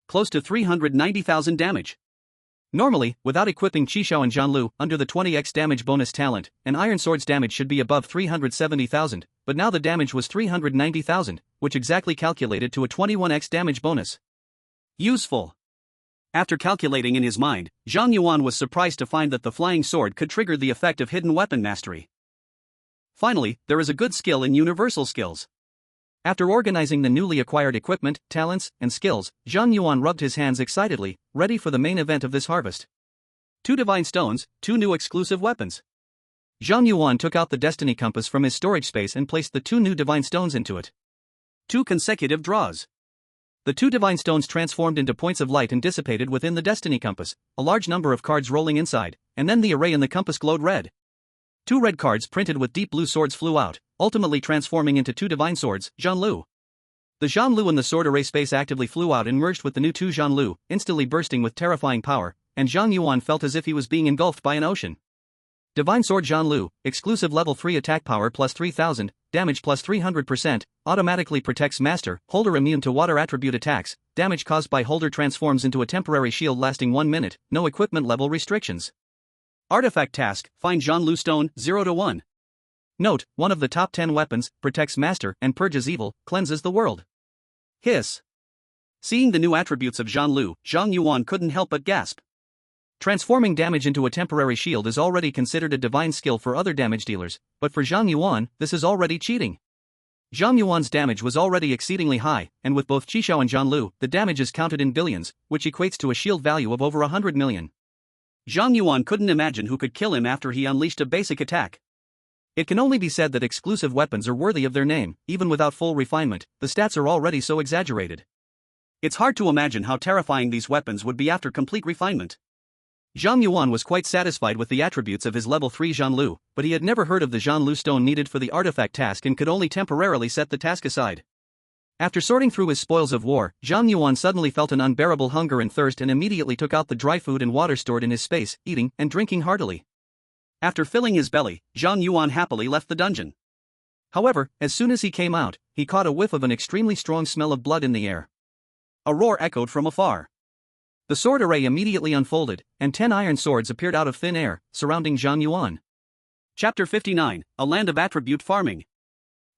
Close to 390,000 damage. Normally, without equipping Qishao and Jianlu under the 20x damage bonus talent, an iron sword's damage should be above 370,000, but now the damage was 390,000, which exactly calculated to a 21x damage bonus. Useful. After calculating in his mind, Zhang Yuan was surprised to find that the flying sword could trigger the effect of Hidden Weapon Mastery. Finally, there is a good skill in universal skills. After organizing the newly acquired equipment, talents, and skills, Zhang Yuan rubbed his hands excitedly, ready for the main event of this harvest. 2 divine stones, 2 new exclusive weapons. Zhang Yuan took out the destiny compass from his storage space and placed the 2 new divine stones into it. 2 consecutive draws. The 2 divine stones transformed into points of light and dissipated within the destiny compass, a large number of cards rolling inside, and then the array in the compass glowed red. 2 red cards printed with deep blue swords flew out, ultimately transforming into 2 divine swords, Zhanlu. The Zhanlu in the sword array space actively flew out and merged with the new 2 Zhanlu, instantly bursting with terrifying power, and Zhang Yuan felt as if he was being engulfed by an ocean. Divine Sword Zhanlu, exclusive level 3 attack power plus 3000, damage plus 300%, automatically protects master, holder immune to water attribute attacks, damage caused by holder transforms into a temporary shield lasting 1 minute, no equipment level restrictions. Artifact task, find Zhanlu stone, 0 to 1. Note, one of the top 10 weapons, protects master and purges evil, cleanses the world. Hiss. Seeing the new attributes of Zhanlu, Zhang Yuan couldn't help but gasp. Transforming damage into a temporary shield is already considered a divine skill for other damage dealers, but for Zhang Yuan, this is already cheating. Zhang Yuan's damage was already exceedingly high, and with both Qishao and Zhanlu, the damage is counted in billions, which equates to a shield value of over 100 million. Zhang Yuan couldn't imagine who could kill him after he unleashed a basic attack. It can only be said that exclusive weapons are worthy of their name, even without full refinement, the stats are already so exaggerated. It's hard to imagine how terrifying these weapons would be after complete refinement. Zhang Yuan was quite satisfied with the attributes of his level 3 Zhanlu, but he had never heard of the Zhanlu stone needed for the artifact task and could only temporarily set the task aside. After sorting through his spoils of war, Zhang Yuan suddenly felt an unbearable hunger and thirst and immediately took out the dry food and water stored in his space, eating and drinking heartily. After filling his belly, Zhang Yuan happily left the dungeon. However, as soon as he came out, he caught a whiff of an extremely strong smell of blood in the air. A roar echoed from afar. The sword array immediately unfolded, and 10 iron swords appeared out of thin air, surrounding Zhang Yuan. Chapter 59, A Land of Attribute Farming.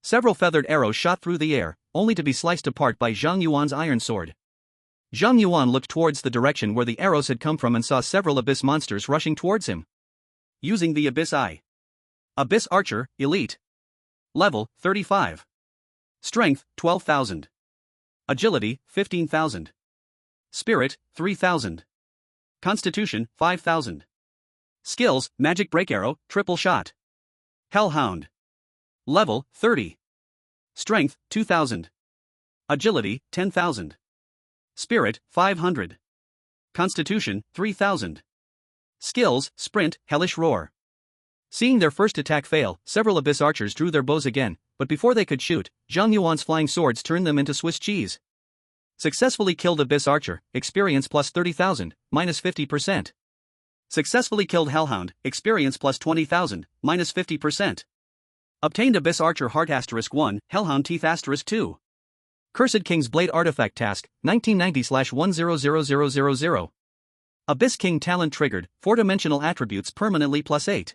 Several feathered arrows shot through the air, only to be sliced apart by Zhang Yuan's iron sword. Zhang Yuan looked towards the direction where the arrows had come from and saw several abyss monsters rushing towards him. Using the Abyss Eye. Abyss Archer, Elite. Level, 35. Strength, 12,000. Agility, 15,000. Spirit, 3,000. Constitution, 5,000. Skills, Magic Break Arrow, Triple Shot. Hellhound. Level, 30. Strength, 2,000. Agility, 10,000. Spirit, 500. Constitution, 3,000. Skills, Sprint, Hellish Roar. Seeing their first attack fail, several Abyss archers drew their bows again, but before they could shoot, Zhang Yuan's flying swords turned them into Swiss cheese. Successfully killed Abyss Archer, experience plus 30,000, minus 50%. Successfully killed Hellhound, experience plus 20,000, minus 50%. Obtained Abyss Archer Heart *1, Hellhound Teeth *2. Cursed King's Blade Artifact Task, 1990/100000. Abyss King Talent triggered, 4-dimensional attributes permanently plus 8.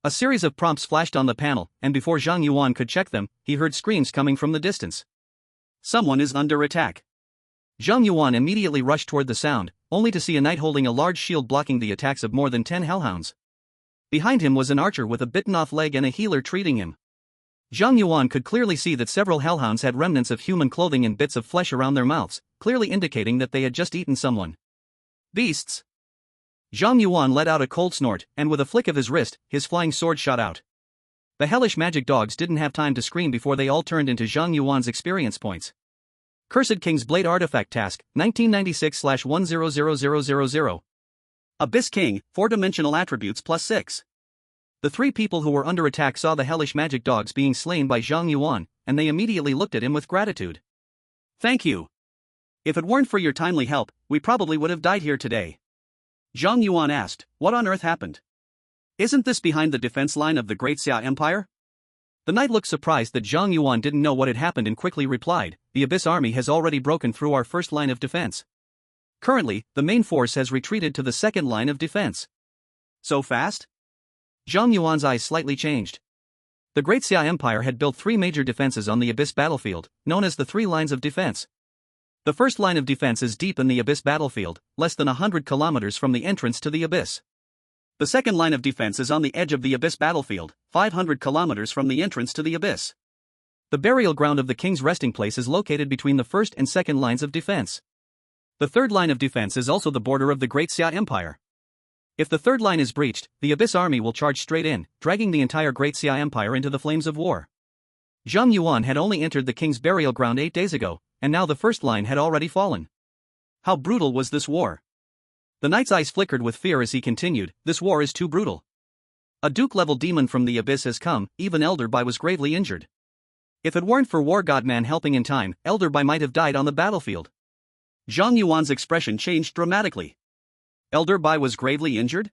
A series of prompts flashed on the panel, and before Zhang Yuan could check them, he heard screams coming from the distance. Someone is under attack. Zhang Yuan immediately rushed toward the sound, only to see a knight holding a large shield blocking the attacks of more than 10 hellhounds. Behind him was an archer with a bitten-off leg and a healer treating him. Zhang Yuan could clearly see that several hellhounds had remnants of human clothing and bits of flesh around their mouths, clearly indicating that they had just eaten someone. Beasts! Zhang Yuan let out a cold snort, and with a flick of his wrist, his flying sword shot out. The hellish magic dogs didn't have time to scream before they all turned into Zhang Yuan's experience points. Cursed King's Blade Artifact Task, 1996/100000. Abyss King, 4-dimensional attributes plus 6. The 3 people who were under attack saw the hellish magic dogs being slain by Zhang Yuan, and they immediately looked at him with gratitude. Thank you. If it weren't for your timely help, we probably would have died here today. Zhang Yuan asked, what on earth happened? Isn't this behind the defense line of the Great Xue'er Empire? The knight looked surprised that Zhang Yuan didn't know what had happened and quickly replied, the Abyss army has already broken through our first line of defense. Currently, the main force has retreated to the second line of defense. So fast? Zhang Yuan's eyes slightly changed. The Great Xue'er Empire had built 3 major defenses on the Abyss battlefield, known as the 3 lines of defense. The first line of defense is deep in the Abyss battlefield, less than 100 kilometers from the entrance to the Abyss. The second line of defense is on the edge of the Abyss battlefield, 500 kilometers from the entrance to the Abyss. The burial ground of the king's resting place is located between the first and second lines of defense. The third line of defense is also the border of the Great Xue'er Empire. If the third line is breached, the Abyss army will charge straight in, dragging the entire Great Xia Empire into the flames of war. Zhang Yuan had only entered the king's burial ground 8 days ago, and now the first line had already fallen. How brutal was this war? The knight's eyes flickered with fear as he continued, this war is too brutal. A duke-level demon from the Abyss has come, even Elder Bai was gravely injured. If it weren't for War Godman helping in time, Elder Bai might have died on the battlefield. Zhang Yuan's expression changed dramatically. Elder Bai was gravely injured?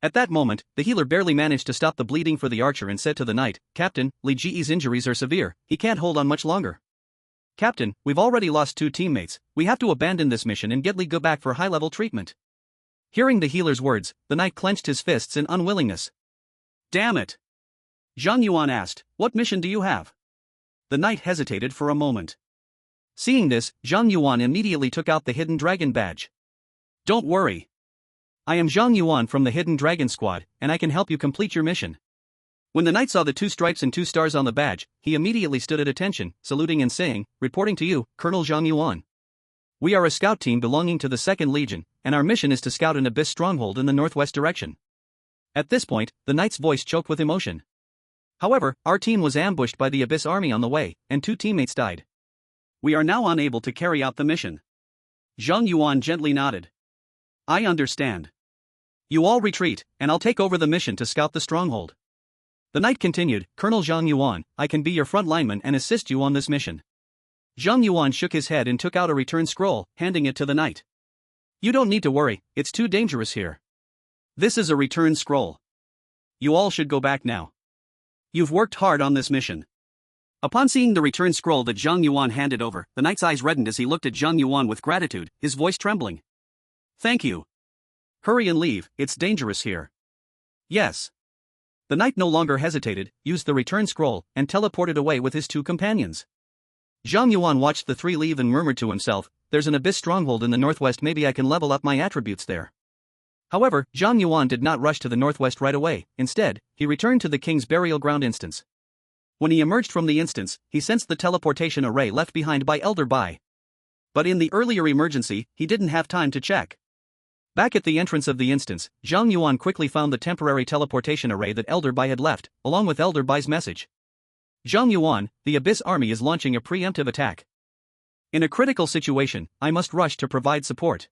At that moment, the healer barely managed to stop the bleeding for the archer and said to the knight, Captain, Li Ji's injuries are severe, he can't hold on much longer. Captain, we've already lost 2 teammates, we have to abandon this mission and get Li Ge back for high-level treatment. Hearing the healer's words, the knight clenched his fists in unwillingness. Damn it! Zhang Yuan asked, what mission do you have? The knight hesitated for a moment. Seeing this, Zhang Yuan immediately took out the Hidden Dragon badge. Don't worry. I am Zhang Yuan from the Hidden Dragon Squad, and I can help you complete your mission. When the knight saw the 2 stripes and 2 stars on the badge, he immediately stood at attention, saluting and saying, reporting to you, Colonel Zhang Yuan. We are a scout team belonging to the 2nd Legion, and our mission is to scout an Abyss stronghold in the northwest direction. At this point, the knight's voice choked with emotion. However, our team was ambushed by the Abyss army on the way, and 2 teammates died. We are now unable to carry out the mission. Zhang Yuan gently nodded. I understand. You all retreat, and I'll take over the mission to scout the stronghold. The knight continued, Colonel Zhang Yuan, I can be your front lineman and assist you on this mission. Zhang Yuan shook his head and took out a return scroll, handing it to the knight. You don't need to worry, it's too dangerous here. This is a return scroll. You all should go back now. You've worked hard on this mission. Upon seeing the return scroll that Zhang Yuan handed over, the knight's eyes reddened as he looked at Zhang Yuan with gratitude, his voice trembling. Thank you. Hurry and leave, it's dangerous here. Yes. The knight no longer hesitated, used the return scroll, and teleported away with his 2 companions. Zhang Yuan watched the 3 leave and murmured to himself, there's an Abyss stronghold in the northwest, maybe I can level up my attributes there. However, Zhang Yuan did not rush to the northwest right away, instead, he returned to the king's burial ground instance. When he emerged from the instance, he sensed the teleportation array left behind by Elder Bai. But in the earlier emergency, he didn't have time to check. Back at the entrance of the instance, Zhang Yuan quickly found the temporary teleportation array that Elder Bai had left, along with Elder Bai's message. Zhang Yuan, the Abyss army is launching a preemptive attack. In a critical situation, I must rush to provide support.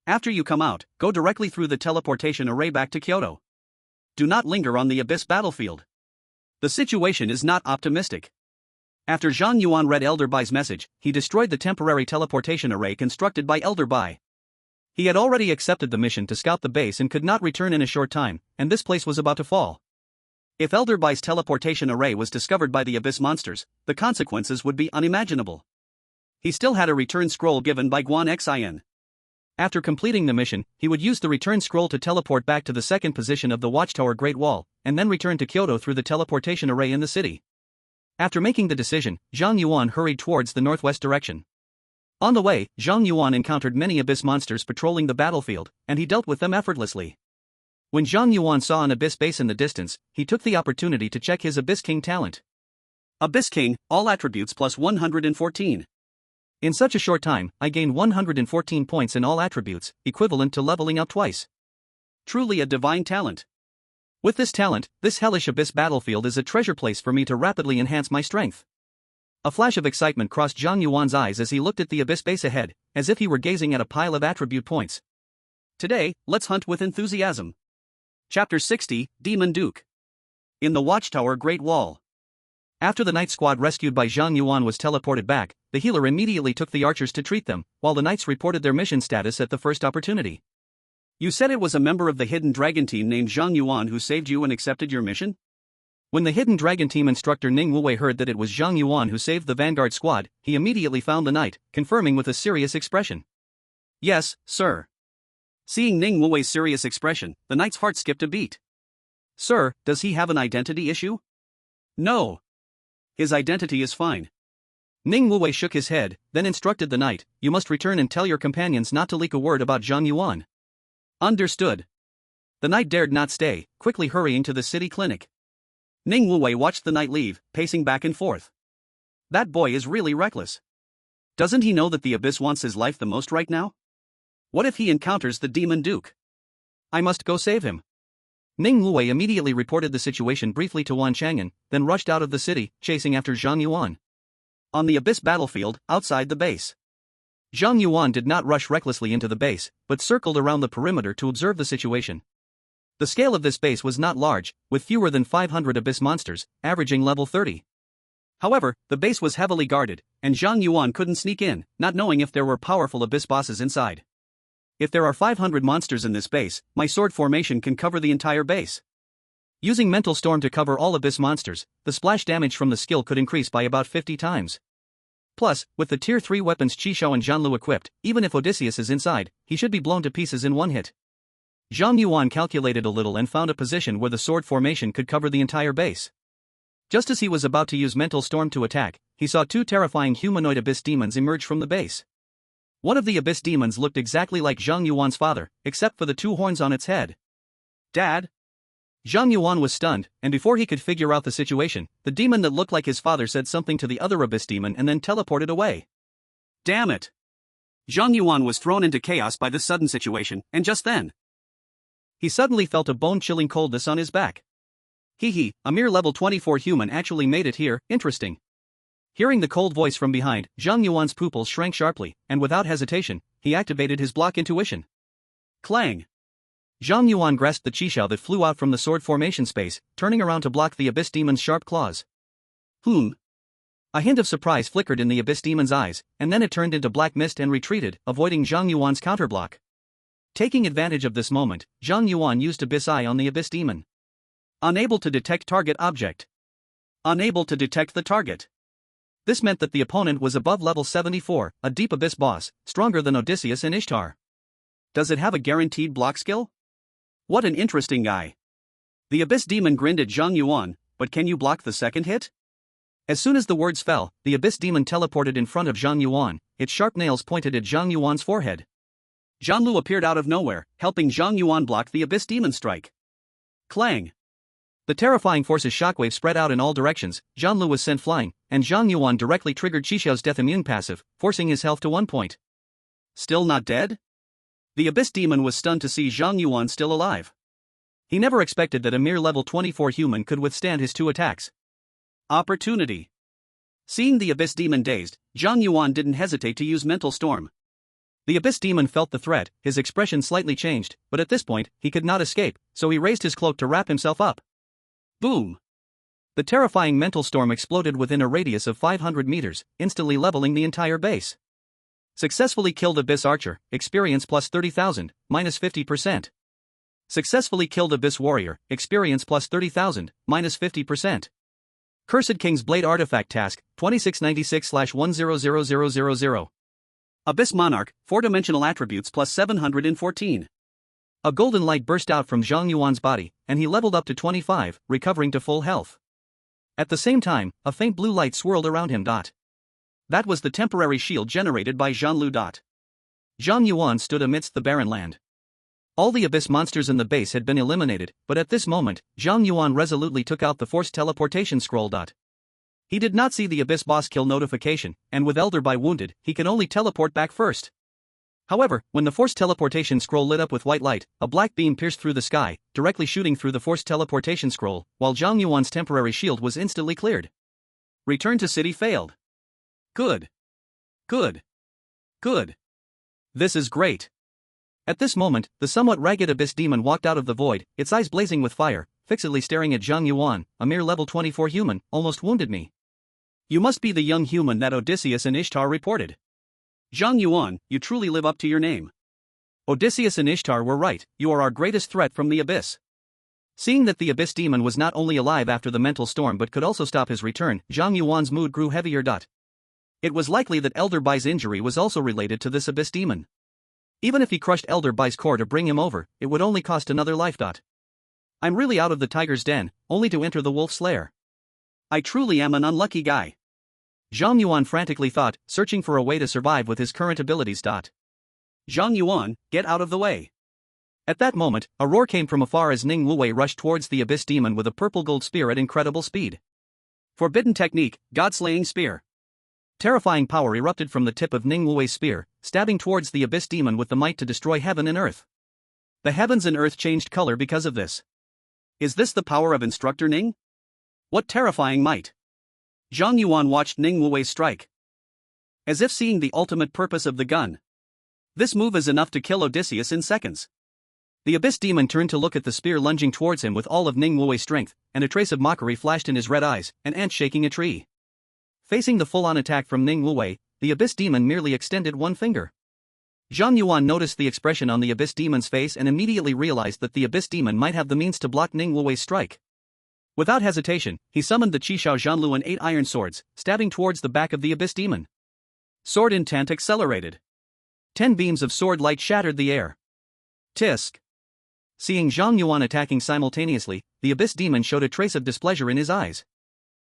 After you come out, go directly through the teleportation array back to Kyoto. Do not linger on the Abyss battlefield. The situation is not optimistic. After Zhang Yuan read Elder Bai's message, he destroyed the temporary teleportation array constructed by Elder Bai. He had already accepted the mission to scout the base and could not return in a short time, and this place was about to fall. If Elder Bai's teleportation array was discovered by the Abyss monsters, the consequences would be unimaginable. He still had a return scroll given by Guan Xin. After completing the mission, he would use the return scroll to teleport back to the 2nd position of the Watchtower Great Wall, and then return to Kyoto through the teleportation array in the city. After making the decision, Zhang Yuan hurried towards the northwest direction. On the way, Zhang Yuan encountered many Abyss monsters patrolling the battlefield, and he dealt with them effortlessly. When Zhang Yuan saw an Abyss base in the distance, he took the opportunity to check his Abyss King talent. Abyss King, all attributes plus 114. In such a short time, I gained 114 points in all attributes, equivalent to leveling up twice. Truly a divine talent. With this talent, this hellish Abyss battlefield is a treasure place for me to rapidly enhance my strength. A flash of excitement crossed Zhang Yuan's eyes as he looked at the Abyss base ahead, as if he were gazing at a pile of attribute points. Today, let's hunt with enthusiasm. Chapter 60, Demon Duke. In the Watchtower Great Wall. After the night squad rescued by Zhang Yuan was teleported back, the healer immediately took the archers to treat them, while the knights reported their mission status at the first opportunity. You said it was a member of the Hidden Dragon team named Zhang Yuan who saved you and accepted your mission? When the Hidden Dragon team instructor Ning Wuwei heard that it was Zhang Yuan who saved the Vanguard squad, he immediately found the knight, confirming with a serious expression. Yes, sir. Seeing Ning Wuwei's serious expression, the knight's heart skipped a beat. Sir, does he have an identity issue? No. His identity is fine. Ning Wuwei shook his head, then instructed the knight, you must return and tell your companions not to leak a word about Zhang Yuan. Understood. The knight dared not stay, quickly hurrying to the city clinic. Ning Wuwei watched the knight leave, pacing back and forth. That boy is really reckless. Doesn't he know that the Abyss wants his life the most right now? What if he encounters the Demon Duke? I must go save him. Ning Luwei immediately reported the situation briefly to Wan Chang'an, then rushed out of the city, chasing after Zhang Yuan. On the Abyss battlefield, outside the base. Zhang Yuan did not rush recklessly into the base, but circled around the perimeter to observe the situation. The scale of this base was not large, with fewer than 500 Abyss monsters, averaging level 30. However, the base was heavily guarded, and Zhang Yuan couldn't sneak in, not knowing if there were powerful Abyss bosses inside. If there are 500 monsters in this base, my sword formation can cover the entire base. Using Mental Storm to cover all Abyss monsters, the splash damage from the skill could increase by about 50 times. Plus, with the tier 3 weapons Qishao and Zhanlu equipped, even if Odysseus is inside, he should be blown to pieces in one hit. Zhang Yuan calculated a little and found a position where the sword formation could cover the entire base. Just as he was about to use Mental Storm to attack, he saw two terrifying humanoid Abyss demons emerge from the base. One of the Abyss demons looked exactly like Zhang Yuan's father, except for the two horns on its head. Dad? Zhang Yuan was stunned, and before he could figure out the situation, the demon that looked like his father said something to the other Abyss demon and then teleported away. Damn it! Zhang Yuan was thrown into chaos by this sudden situation, and just then, he suddenly felt a bone-chilling coldness on his back. Hee, a mere level 24 human actually made it here, interesting. Hearing the cold voice from behind, Zhang Yuan's pupils shrank sharply, and without hesitation, he activated his block intuition. Clang! Zhang Yuan grasped the Qishao that flew out from the sword formation space, turning around to block the Abyss demon's sharp claws. A hint of surprise flickered in the Abyss demon's eyes, and then it turned into black mist and retreated, avoiding Zhang Yuan's counterblock. Taking advantage of this moment, Zhang Yuan used Abyss Eye on the Abyss demon. Unable to detect target object. Unable to detect the target. This meant that the opponent was above level 74, a deep Abyss boss, stronger than Odysseus and Ishtar. Does it have a guaranteed block skill? What an interesting guy. The Abyss demon grinned at Zhang Yuan, but can you block the second hit? As soon as the words fell, the Abyss demon teleported in front of Zhang Yuan, its sharp nails pointed at Zhang Yuan's forehead. Zhanlu appeared out of nowhere, helping Zhang Yuan block the Abyss demon strike. Clang! The terrifying force's shockwave spread out in all directions, Zhanlu was sent flying, and Zhang Yuan directly triggered Qishao's death immune passive, forcing his health to 1 point. Still not dead? The Abyss demon was stunned to see Zhang Yuan still alive. He never expected that a mere level 24 human could withstand his 2 attacks. Opportunity. Seeing the Abyss demon dazed, Zhang Yuan didn't hesitate to use Mental Storm. The Abyss demon felt the threat, his expression slightly changed, but at this point, he could not escape, so he raised his cloak to wrap himself up. Boom! The terrifying Mental Storm exploded within a radius of 500 meters, instantly leveling the entire base. Successfully killed Abyss Archer, experience plus 30,000, minus 50%. Successfully killed Abyss Warrior, experience plus 30,000, minus 50%. Cursed King's Blade Artifact Task, 2696/100000. Abyss Monarch, 4-dimensional attributes plus 714. A golden light burst out from Zhang Yuan's body, and he leveled up to 25, recovering to full health. At the same time, a faint blue light swirled around him. That was the temporary shield generated by Zhanlu. Zhang Yuan stood amidst the barren land. All the Abyss monsters in the base had been eliminated, but at this moment, Zhang Yuan resolutely took out the forced teleportation scroll. He did not see the Abyss boss kill notification, and with Elder by wounded, he can only teleport back first. However, when the forced teleportation scroll lit up with white light, a black beam pierced through the sky, directly shooting through the forced teleportation scroll, while Zhang Yuan's temporary shield was instantly cleared. Return to city failed. Good. Good. Good. This is great. At this moment, the somewhat ragged Abyss demon walked out of the void, its eyes blazing with fire, fixedly staring at Zhang Yuan, a mere level 24 human, almost wounded me. You must be the young human that Odysseus and Ishtar reported. Zhang Yuan, you truly live up to your name. Odysseus and Ishtar were right, you are our greatest threat from the Abyss. Seeing that the Abyss demon was not only alive after the Mental Storm but could also stop his return, Zhang Yuan's mood grew heavier. It was likely that Elder Bai's injury was also related to this Abyss demon. Even if he crushed Elder Bai's core to bring him over, it would only cost another life. I'm really out of the tiger's den, only to enter the wolf's lair. I truly am an unlucky guy. Zhang Yuan frantically thought, searching for a way to survive with his current abilities. Zhang Yuan, get out of the way. At that moment, a roar came from afar as Ning Luwei rushed towards the Abyss demon with a purple gold spear at incredible speed. Forbidden technique, God-slaying spear. Terrifying power erupted from the tip of Ning Luwei's spear, stabbing towards the Abyss demon with the might to destroy heaven and earth. The heavens and earth changed color because of this. Is this the power of Instructor Ning? What terrifying might! Zhang Yuan watched Ning Wuwei strike, as if seeing the ultimate purpose of the gun. This move is enough to kill Odysseus in seconds. The Abyss Demon turned to look at the spear lunging towards him with all of Ning Wuwei's strength, and a trace of mockery flashed in his red eyes, an ant shaking a tree. Facing the full-on attack from Ning Wuwei, the Abyss Demon merely extended one finger. Zhang Yuan noticed the expression on the Abyss Demon's face and immediately realized that the Abyss Demon might have the means to block Ning Wuwei's strike. Without hesitation, he summoned the Qishao Zhanlu and 8 iron swords, stabbing towards the back of the Abyss Demon. Sword intent accelerated. 10 beams of sword light shattered the air. Tisk. Seeing Zhang Yuan attacking simultaneously, the Abyss Demon showed a trace of displeasure in his eyes.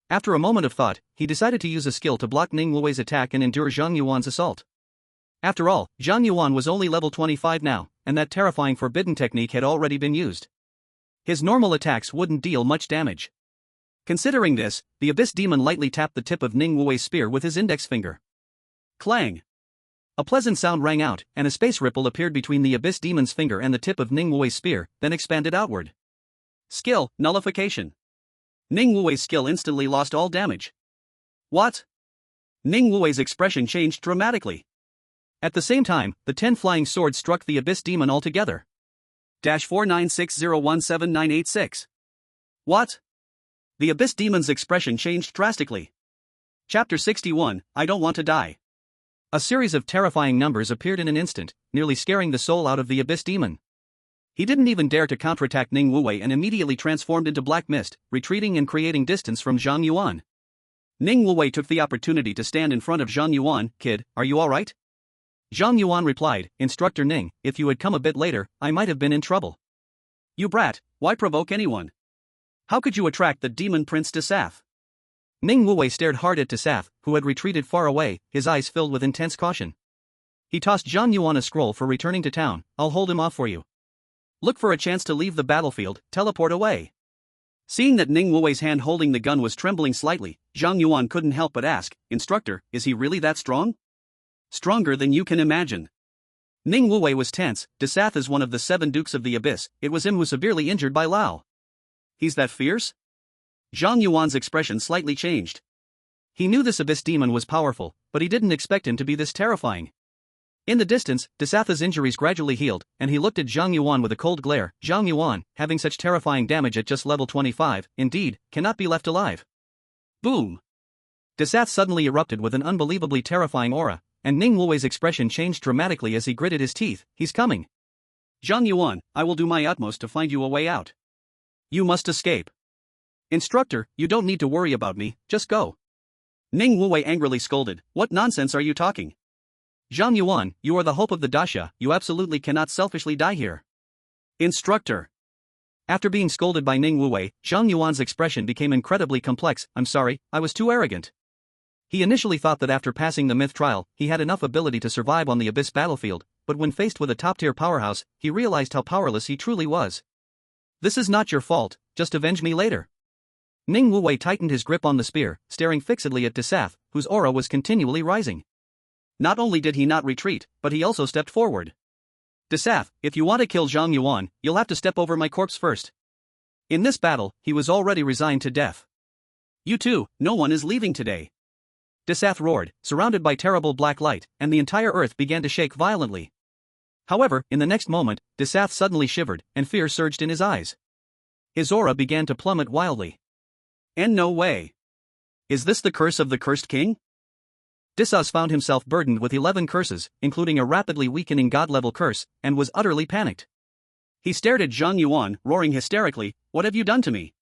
After a moment of thought, he decided to use a skill to block Ning Wuwei's attack and endure Zhang Yuan's assault. After all, Zhang Yuan was only level 25 now, and that terrifying forbidden technique had already been used. His normal attacks wouldn't deal much damage. Considering this, the Abyss Demon lightly tapped the tip of Ning Wuwei's spear with his index finger. Clang! A pleasant sound rang out, and a space ripple appeared between the Abyss Demon's finger and the tip of Ning Wuwei's spear, then expanded outward. Skill, nullification. Ning Wuwei's skill instantly lost all damage. What? Ning Wuwei's expression changed dramatically. At the same time, the 10 flying swords struck the Abyss Demon altogether. 4960179986. What? The Abyss Demon's expression changed drastically. Chapter 61, I Don't Want to Die. A series of terrifying numbers appeared in an instant, nearly scaring the soul out of the Abyss Demon. He didn't even dare to counterattack Ning Wuwei and immediately transformed into black mist, retreating and creating distance from Zhang Yuan. Ning Wuwei took the opportunity to stand in front of Zhang Yuan. Kid, are you alright? Zhang Yuan replied, Instructor Ning, if you had come a bit later, I might have been in trouble. You brat, why provoke anyone? How could you attract the demon prince Desaf? Ning Wuwei stared hard at Desaf, who had retreated far away, his eyes filled with intense caution. He tossed Zhang Yuan a scroll for returning to town. I'll hold him off for you. Look for a chance to leave the battlefield, teleport away. Seeing that Ning Wuwei's hand holding the gun was trembling slightly, Zhang Yuan couldn't help but ask, Instructor, is he really that strong? Stronger than you can imagine. Ning Wuwei was tense. Desaf is one of the 7 Dukes of the Abyss. It was him who severely injured Bai Lao. He's that fierce? Zhang Yuan's expression slightly changed. He knew this Abyss Demon was powerful, but he didn't expect him to be this terrifying. In the distance, Desaf's injuries gradually healed, and he looked at Zhang Yuan with a cold glare. Zhang Yuan, having such terrifying damage at just level 25, indeed, cannot be left alive. Boom! Desaf suddenly erupted with an unbelievably terrifying aura, and Ning Wuwei's expression changed dramatically as he gritted his teeth. He's coming. Zhang Yuan, I will do my utmost to find you a way out. You must escape. Instructor, you don't need to worry about me, just go. Ning Wuwei angrily scolded, what nonsense are you talking? Zhang Yuan, you are the hope of the Dasha, you absolutely cannot selfishly die here. Instructor. After being scolded by Ning Wuwei, Zhang Yuan's expression became incredibly complex. I'm sorry, I was too arrogant. He initially thought that after passing the myth trial, he had enough ability to survive on the Abyss battlefield, but when faced with a top-tier powerhouse, he realized how powerless he truly was. This is not your fault, just avenge me later. Ning Wuwei tightened his grip on the spear, staring fixedly at Desaf, whose aura was continually rising. Not only did he not retreat, but he also stepped forward. Desaf, if you want to kill Zhang Yuan, you'll have to step over my corpse first. In this battle, he was already resigned to death. You too, no one is leaving today. Desaf roared, surrounded by terrible black light, and the entire earth began to shake violently. However, in the next moment, Desaf suddenly shivered, and fear surged in his eyes. His aura began to plummet wildly. And no way. Is this the curse of the cursed king? Desaf found himself burdened with 11 curses, including a rapidly weakening god-level curse, and was utterly panicked. He stared at Zhang Yuan, roaring hysterically, what have you done to me?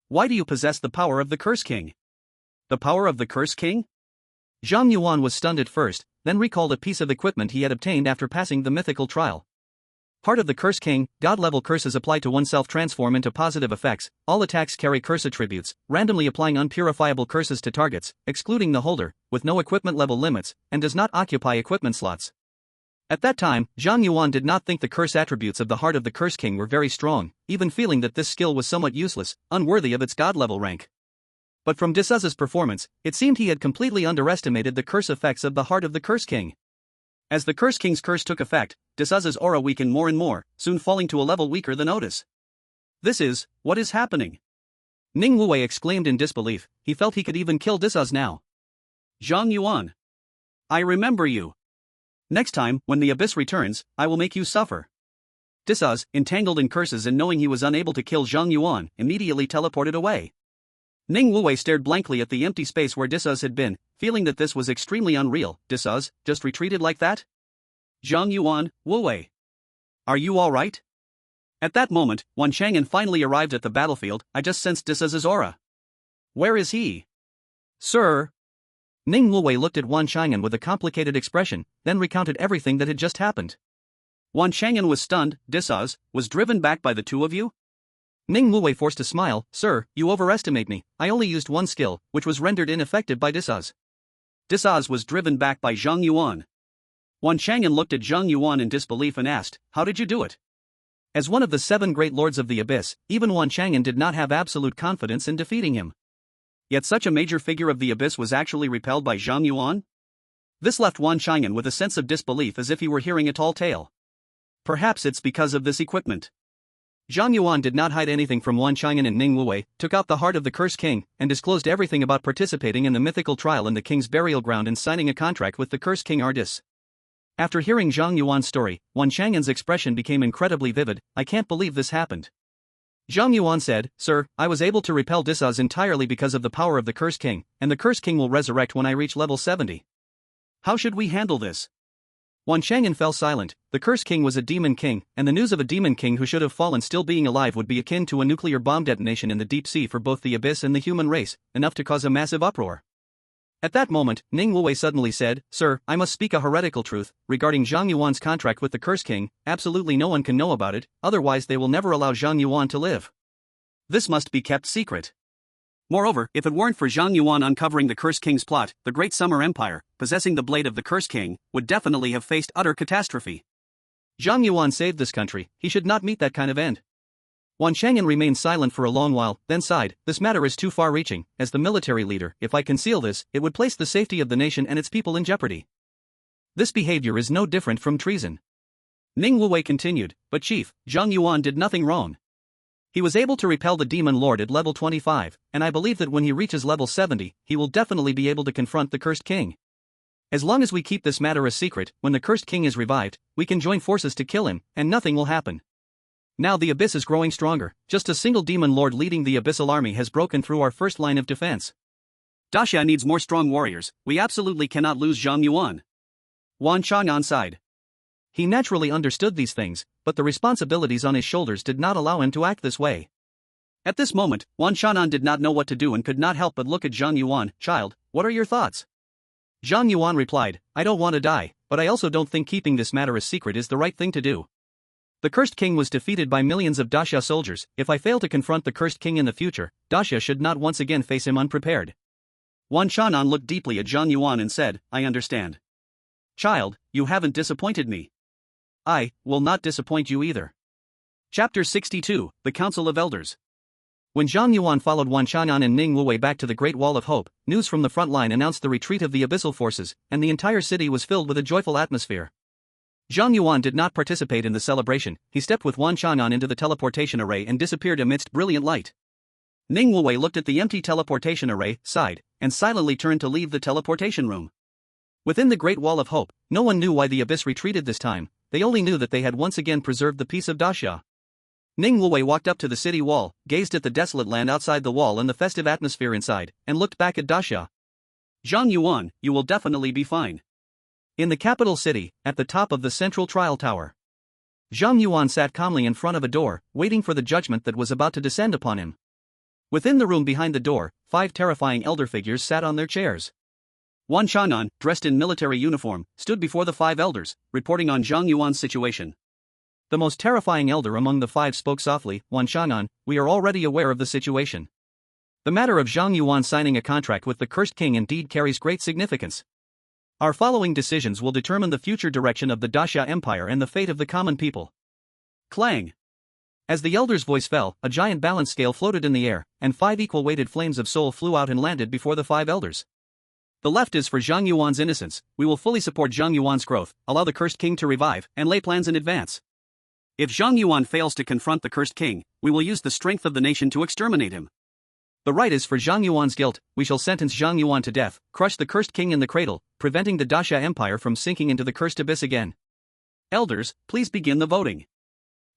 Why do you possess the power of the curse king? The power of the curse king? Zhang Yuan was stunned at first, then recalled a piece of equipment he had obtained after passing the mythical trial. Part of the Curse King, God-level curses applied to oneself transform into positive effects. All attacks carry curse attributes, randomly applying unpurifiable curses to targets, excluding the holder, with no equipment level limits, and does not occupy equipment slots. At that time, Zhang Yuan did not think the curse attributes of the Heart of the Curse King were very strong, even feeling that this skill was somewhat useless, unworthy of its God-level rank. But from Desuz's performance, it seemed he had completely underestimated the curse effects of the Heart of the Curse King. As the Curse King's curse took effect, Disuz's aura weakened more and more, soon falling to a level weaker than Otis. What is happening? Ning Wuwei exclaimed in disbelief. He felt he could even kill Disuz now. Zhang Yuan. I remember you. Next time, when the abyss returns, I will make you suffer. Disuz, entangled in curses and knowing he was unable to kill Zhang Yuan, immediately teleported away. Ning Wuwei stared blankly at the empty space where Disuz had been, feeling that this was extremely unreal. Disuz, just retreated like that? Zhang Yuan, Wuwei. Are you alright? At that moment, Wan Chang'an finally arrived at the battlefield. I just sensed Disuz's aura. Where is he? Sir. Ning Wuwei looked at Wan Chang'an with a complicated expression, then recounted everything that had just happened. Wan Chang'an was stunned. Disuz was driven back by the two of you? Ning Wuwei forced a smile. Sir, you overestimate me. I only used one skill, which was rendered ineffective by Disuz. Disuz was driven back by Zhang Yuan. Wan Chang'an looked at Zhang Yuan in disbelief and asked, how did you do it? As one of the 7 great lords of the abyss, even Wan Chang'an did not have absolute confidence in defeating him. Yet such a major figure of the abyss was actually repelled by Zhang Yuan? This left Wan Chang'an with a sense of disbelief as if he were hearing a tall tale. Perhaps it's because of this equipment. Zhang Yuan did not hide anything from Wan Chang'an and Ning Wuwei, took out the heart of the Cursed King, and disclosed everything about participating in the mythical trial in the king's burial ground and signing a contract with the Cursed King Ardis. After hearing Zhang Yuan's story, Wan Chang'an's expression became incredibly vivid. I can't believe this happened. Zhang Yuan said, Sir, I was able to repel Disuz entirely because of the power of the Cursed King, and the Cursed King will resurrect when I reach level 70. How should we handle this? Wan Chang'an fell silent. The Cursed King was a demon king, and the news of a demon king who should have fallen still being alive would be akin to a nuclear bomb detonation in the deep sea for both the abyss and the human race, enough to cause a massive uproar. At that moment, Ning Wuwei suddenly said, Sir, I must speak a heretical truth, regarding Zhang Yuan's contract with the Cursed King. Absolutely no one can know about it, otherwise they will never allow Zhang Yuan to live. This must be kept secret. Moreover, if it weren't for Zhang Yuan uncovering the Cursed King's plot, the Great Summer Empire, possessing the blade of the Cursed King, would definitely have faced utter catastrophe. Zhang Yuan saved this country, he should not meet that kind of end. Wan Chang'an remained silent for a long while, then sighed, this matter is too far-reaching. As the military leader, if I conceal this, it would place the safety of the nation and its people in jeopardy. This behavior is no different from treason. Ning Wuwei continued, but Chief, Zhang Yuan did nothing wrong. He was able to repel the Demon Lord at level 25, and I believe that when he reaches level 70, he will definitely be able to confront the Cursed King. As long as we keep this matter a secret, when the Cursed King is revived, we can join forces to kill him, and nothing will happen. Now the abyss is growing stronger. Just a single demon lord leading the Abyssal army has broken through our first line of defense. Daxia needs more strong warriors. We absolutely cannot lose Zhang Yuan. Wan Chang'an sighed. He naturally understood these things, but the responsibilities on his shoulders did not allow him to act this way. At this moment, Wan Chang'an did not know what to do and could not help but look at Zhang Yuan. Child, what are your thoughts? Zhang Yuan replied, I don't want to die, but I also don't think keeping this matter a secret is the right thing to do. The Cursed King was defeated by millions of Daxia soldiers. If I fail to confront the Cursed King in the future, Daxia should not once again face him unprepared. Wan Chang'an looked deeply at Zhang Yuan and said, I understand. Child, you haven't disappointed me. I will not disappoint you either. Chapter 62, The Council of Elders. When Zhang Yuan followed Wan Chang'an and Ning Wuwei back to the Great Wall of Hope, news from the front line announced the retreat of the Abyssal forces, and the entire city was filled with a joyful atmosphere. Zhang Yuan did not participate in the celebration. He stepped with Wan Chang'an into the teleportation array and disappeared amidst brilliant light. Ning Wuwei looked at the empty teleportation array, sighed, and silently turned to leave the teleportation room. Within the Great Wall of Hope, no one knew why the abyss retreated this time. They only knew that they had once again preserved the peace of Daxia. Ning Wuwei walked up to the city wall, gazed at the desolate land outside the wall and the festive atmosphere inside, and looked back at Daxia. Zhang Yuan, you will definitely be fine. In the capital city, at the top of the central trial tower, Zhang Yuan sat calmly in front of a door, waiting for the judgment that was about to descend upon him. Within the room behind the door, 5 terrifying elder figures sat on their chairs. Wan Chang'an, dressed in military uniform, stood before the 5 elders, reporting on Zhang Yuan's situation. The most terrifying elder among the 5 spoke softly, Wan Chang'an, we are already aware of the situation. The matter of Zhang Yuan signing a contract with the Cursed King indeed carries great significance. Our following decisions will determine the future direction of the Daxia Empire and the fate of the common people. Clang! As the elder's voice fell, a giant balance scale floated in the air, and 5 equal-weighted flames of soul flew out and landed before the 5 elders. The left is for Zhang Yuan's innocence. We will fully support Zhang Yuan's growth, allow the cursed king to revive, and lay plans in advance. If Zhang Yuan fails to confront the cursed king, we will use the strength of the nation to exterminate him. The right is for Zhang Yuan's guilt. We shall sentence Zhang Yuan to death, crush the cursed king in the cradle, preventing the Daxia Empire from sinking into the cursed abyss again. Elders, please begin the voting.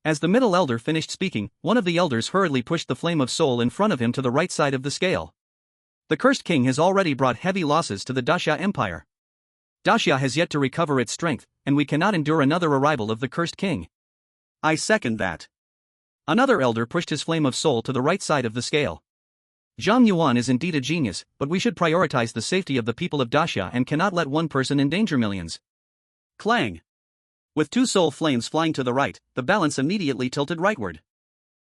As the middle elder finished speaking, one of the elders hurriedly pushed the flame of soul in front of him to the right side of the scale. The cursed king has already brought heavy losses to the Daxia Empire. Daxia has yet to recover its strength, and we cannot endure another arrival of the cursed king. I second that. Another elder pushed his flame of soul to the right side of the scale. Zhang Yuan is indeed a genius, but we should prioritize the safety of the people of Daxia and cannot let one person endanger millions. Clang. With two soul flames flying to the right, the balance immediately tilted rightward.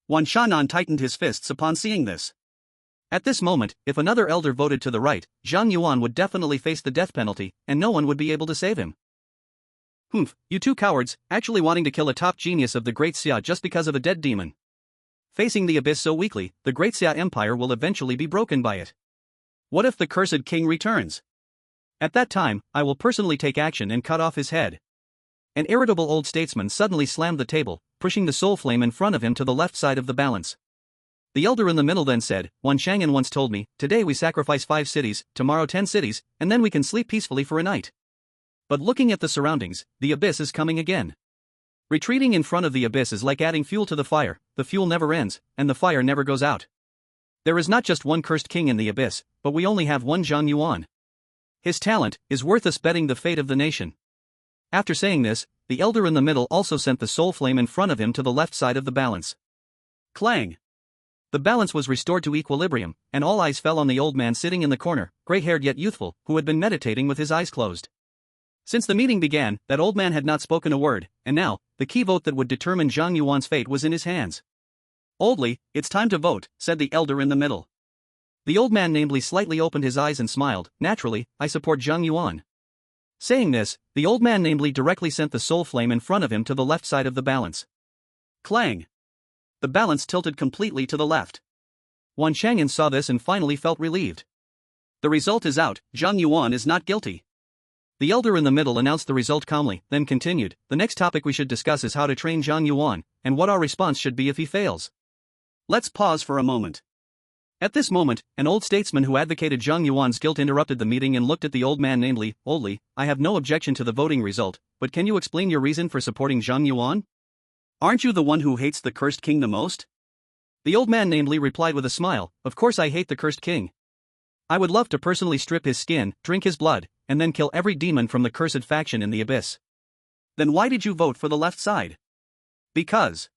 Wan Shan'an tightened his fists upon seeing this. At this moment, if another elder voted to the right, Zhang Yuan would definitely face the death penalty, and no one would be able to save him. Humph, you two cowards, actually wanting to kill a top genius of the Great Xia just because of a dead demon. Facing the abyss so weakly, the Great Xia Empire will eventually be broken by it. What if the cursed king returns? At that time, I will personally take action and cut off his head. An irritable old statesman suddenly slammed the table, pushing the soul flame in front of him to the left side of the balance. The elder in the middle then said, Wan Shan'an once told me, today we sacrifice 5 cities, tomorrow 10 cities, and then we can sleep peacefully for a night. But looking at the surroundings, the abyss is coming again. Retreating in front of the abyss is like adding fuel to the fire. The fuel never ends, and the fire never goes out. There is not just one cursed king in the abyss, but we only have one Zhang Yuan. His talent is worth us betting the fate of the nation. After saying this, the elder in the middle also sent the soul flame in front of him to the left side of the balance. Clang! The balance was restored to equilibrium, and all eyes fell on the old man sitting in the corner, gray-haired yet youthful, who had been meditating with his eyes closed. Since the meeting began, that old man had not spoken a word, and now, the key vote that would determine Zhang Yuan's fate was in his hands. Oldly, it's time to vote, said the elder in the middle. The old man namely slightly opened his eyes and smiled. Naturally, I support Zhang Yuan. Saying this, the old man namely directly sent the soul flame in front of him to the left side of the balance. Clang! The balance tilted completely to the left. Wan Shan'an saw this and finally felt relieved. The result is out, Zhang Yuan is not guilty. The elder in the middle announced the result calmly, then continued, the next topic we should discuss is how to train Zhang Yuan, and what our response should be if he fails. Let's pause for a moment. At this moment, an old statesman who advocated Zhang Yuan's guilt interrupted the meeting and looked at the old man namely, Oldly, I have no objection to the voting result, but can you explain your reason for supporting Zhang Yuan? Aren't you the one who hates the cursed king the most? The old man namely replied with a smile, of course I hate the cursed king. I would love to personally strip his skin, drink his blood, and then kill every demon from the cursed faction in the abyss. Then why did you vote for the left side? Because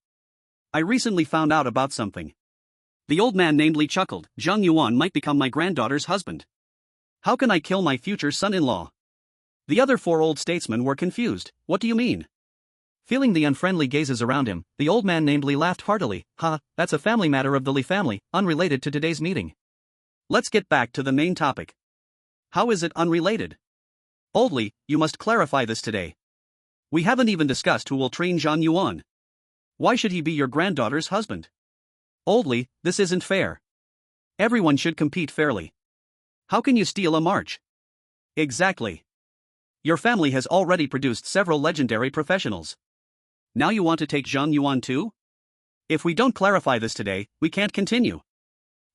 I recently found out about something. The old man namely chuckled, Zhang Yuan might become my granddaughter's husband. How can I kill my future son-in-law? The other 4 old statesmen were confused. What do you mean? Feeling the unfriendly gazes around him, the old man namely laughed heartily. That's a family matter of the Li family, unrelated to today's meeting. Let's get back to the main topic. How is it unrelated? Oldly, you must clarify this today. We haven't even discussed who will train Zhang Yuan. Why should he be your granddaughter's husband? Oldly, this isn't fair. Everyone should compete fairly. How can you steal a march? Exactly. Your family has already produced several legendary professionals. Now you want to take Zhang Yuan too? If we don't clarify this today, we can't continue.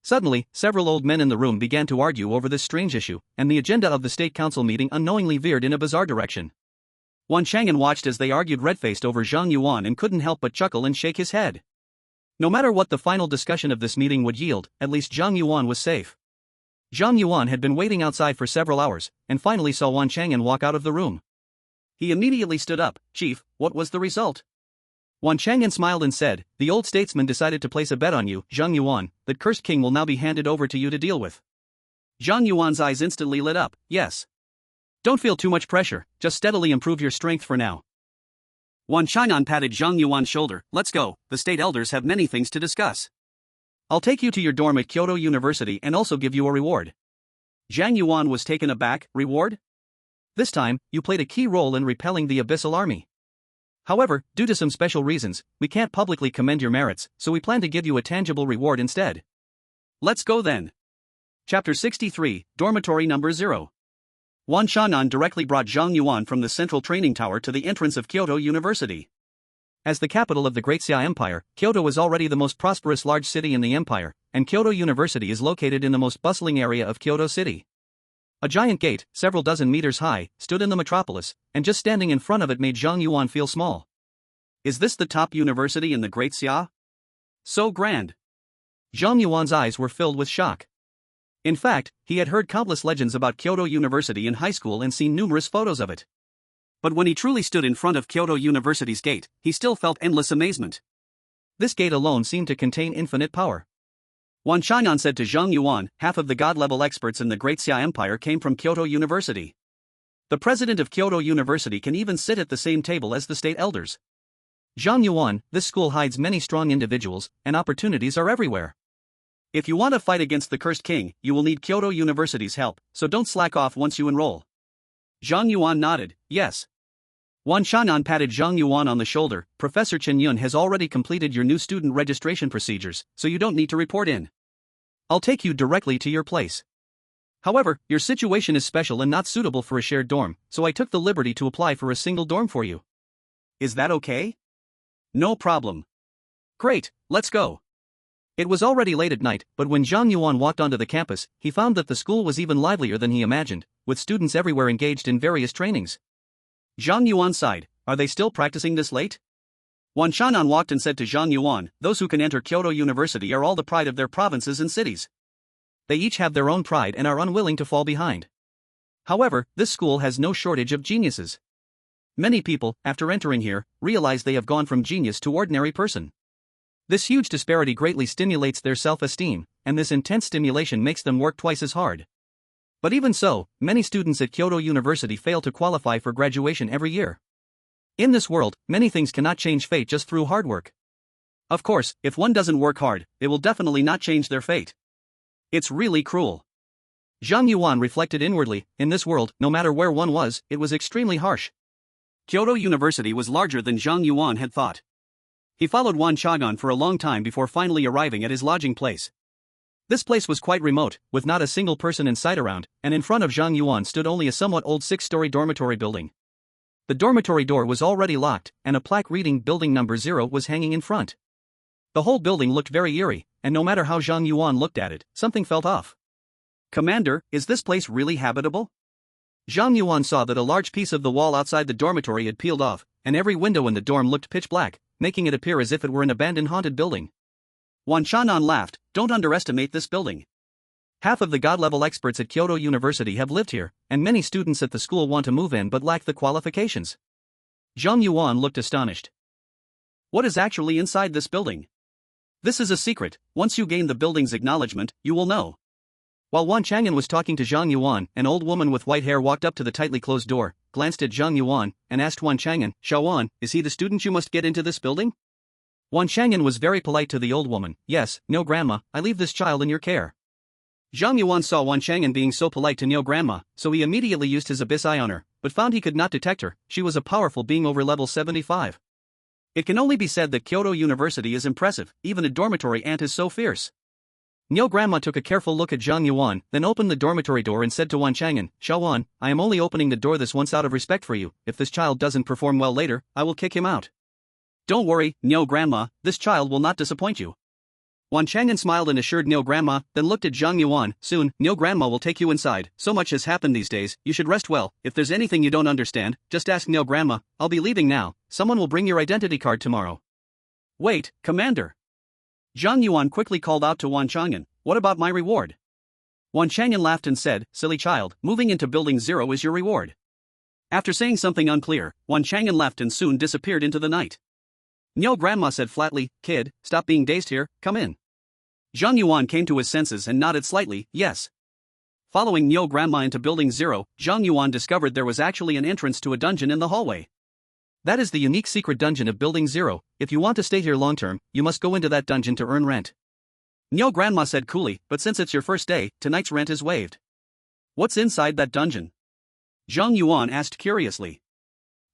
Suddenly, several old men in the room began to argue over this strange issue, and the agenda of the State Council meeting unknowingly veered in a bizarre direction. Wan Shan'an watched as they argued red-faced over Zhang Yuan and couldn't help but chuckle and shake his head. No matter what the final discussion of this meeting would yield, at least Zhang Yuan was safe. Zhang Yuan had been waiting outside for several hours, and finally saw Wan Shan'an walk out of the room. He immediately stood up. Chief, what was the result? Wan Shan'an smiled and said, the old statesman decided to place a bet on you, Zhang Yuan, that cursed king will now be handed over to you to deal with. Zhang Yuan's eyes instantly lit up. Yes. Don't feel too much pressure, just steadily improve your strength for now. Wan Shan'an patted Zhang Yuan's shoulder. Let's go, the state elders have many things to discuss. I'll take you to your dorm at Kyoto University and also give you a reward. Zhang Yuan was taken aback. Reward? This time, you played a key role in repelling the Abyssal army. However, due to some special reasons, we can't publicly commend your merits, so we plan to give you a tangible reward instead. Let's go then. Chapter 63, Dormitory Number 0. Wan Xiaonan directly brought Zhang Yuan from the central training tower to the entrance of Kyoto University. As the capital of the Great Xia Empire, Kyoto was already the most prosperous large city in the empire, and Kyoto University is located in the most bustling area of Kyoto City. A giant gate, several dozen meters high, stood in the metropolis, and just standing in front of it made Zhang Yuan feel small. Is this the top university in the Great Xia? So grand. Zhang Yuan's eyes were filled with shock. In fact, he had heard countless legends about Kyoto University in high school and seen numerous photos of it. But when he truly stood in front of Kyoto University's gate, he still felt endless amazement. This gate alone seemed to contain infinite power. Wan Xiaonan said to Zhang Yuan, half of the god-level experts in the Great Xia Empire came from Kyoto University. The president of Kyoto University can even sit at the same table as the state elders. Zhang Yuan, this school hides many strong individuals, and opportunities are everywhere. If you want to fight against the cursed king, you will need Kyoto University's help, so don't slack off once you enroll. Zhang Yuan nodded, yes. Wan Xiaonan patted Zhang Yuan on the shoulder. Professor Chen Yun has already completed your new student registration procedures, so you don't need to report in. I'll take you directly to your place. However, your situation is special and not suitable for a shared dorm, so I took the liberty to apply for a single dorm for you. Is that okay? No problem. Great, let's go. It was already late at night, but when Zhang Yuan walked onto the campus, he found that the school was even livelier than he imagined, with students everywhere engaged in various trainings. Zhang Yuan sighed, are they still practicing this late? Wan Xiaonan walked and said to Zhang Yuan, those who can enter Kyoto University are all the pride of their provinces and cities. They each have their own pride and are unwilling to fall behind. However, this school has no shortage of geniuses. Many people, after entering here, realize they have gone from genius to ordinary person. This huge disparity greatly stimulates their self-esteem, and this intense stimulation makes them work twice as hard. But even so, many students at Kyoto University fail to qualify for graduation every year. In this world, many things cannot change fate just through hard work. Of course, if one doesn't work hard, it will definitely not change their fate. It's really cruel. Zhang Yuan reflected inwardly, in this world, no matter where one was, it was extremely harsh. Kyoto University was larger than Zhang Yuan had thought. He followed Wan Xiaonan for a long time before finally arriving at his lodging place. This place was quite remote, with not a single person in sight around, and in front of Zhang Yuan stood only a somewhat old 6-story dormitory building. The dormitory door was already locked, and a plaque reading Building Number 0 was hanging in front. The whole building looked very eerie, and no matter how Zhang Yuan looked at it, something felt off. Commander, is this place really habitable? Zhang Yuan saw that a large piece of the wall outside the dormitory had peeled off, and every window in the dorm looked pitch black, making it appear as if it were an abandoned haunted building. Wan Xiaonan laughed, don't underestimate this building. Half of the god-level experts at Kyoto University have lived here, and many students at the school want to move in but lack the qualifications. Zhang Yuan looked astonished. What is actually inside this building? This is a secret, once you gain the building's acknowledgement, you will know. While Wan Chang'an was talking to Zhang Yuan, an old woman with white hair walked up to the tightly closed door, glanced at Zhang Yuan, and asked Wan Chang'an, Xiaowan, is he the student you must get into this building? Wan Chang'an was very polite to the old woman, yes, no grandma, I leave this child in your care. Zhang Yuan saw Wan Chang'an being so polite to Neo Grandma, so he immediately used his abyss eye on her, but found he could not detect her. She was a powerful being over level 75. It can only be said that Kyoto University is impressive, even a dormitory ant is so fierce. Neo Grandma took a careful look at Zhang Yuan, then opened the dormitory door and said to Wan Chang'an, Xiaowan, I am only opening the door this once out of respect for you. If this child doesn't perform well later, I will kick him out. Don't worry, Neo Grandma, this child will not disappoint you. Wan Chang'an smiled and assured Neo Grandma, then looked at Zhang Yuan, soon, Neo Grandma will take you inside, so much has happened these days, you should rest well, if there's anything you don't understand, just ask Neo Grandma, I'll be leaving now, someone will bring your identity card tomorrow. Wait, Commander. Zhang Yuan quickly called out to Wan Chang'an, what about my reward? Wan Chang'an laughed and said, silly child, moving into Building 0 is your reward. After saying something unclear, Wan Chang'an left and soon disappeared into the night. Neo Grandma said flatly, kid, stop being dazed here, come in. Zhang Yuan came to his senses and nodded slightly, yes. Following Neo Grandma into Building 0, Zhang Yuan discovered there was actually an entrance to a dungeon in the hallway. That is the unique secret dungeon of Building 0, if you want to stay here long term, you must go into that dungeon to earn rent. Neo Grandma said coolly, but since it's your first day, tonight's rent is waived. What's inside that dungeon? Zhang Yuan asked curiously.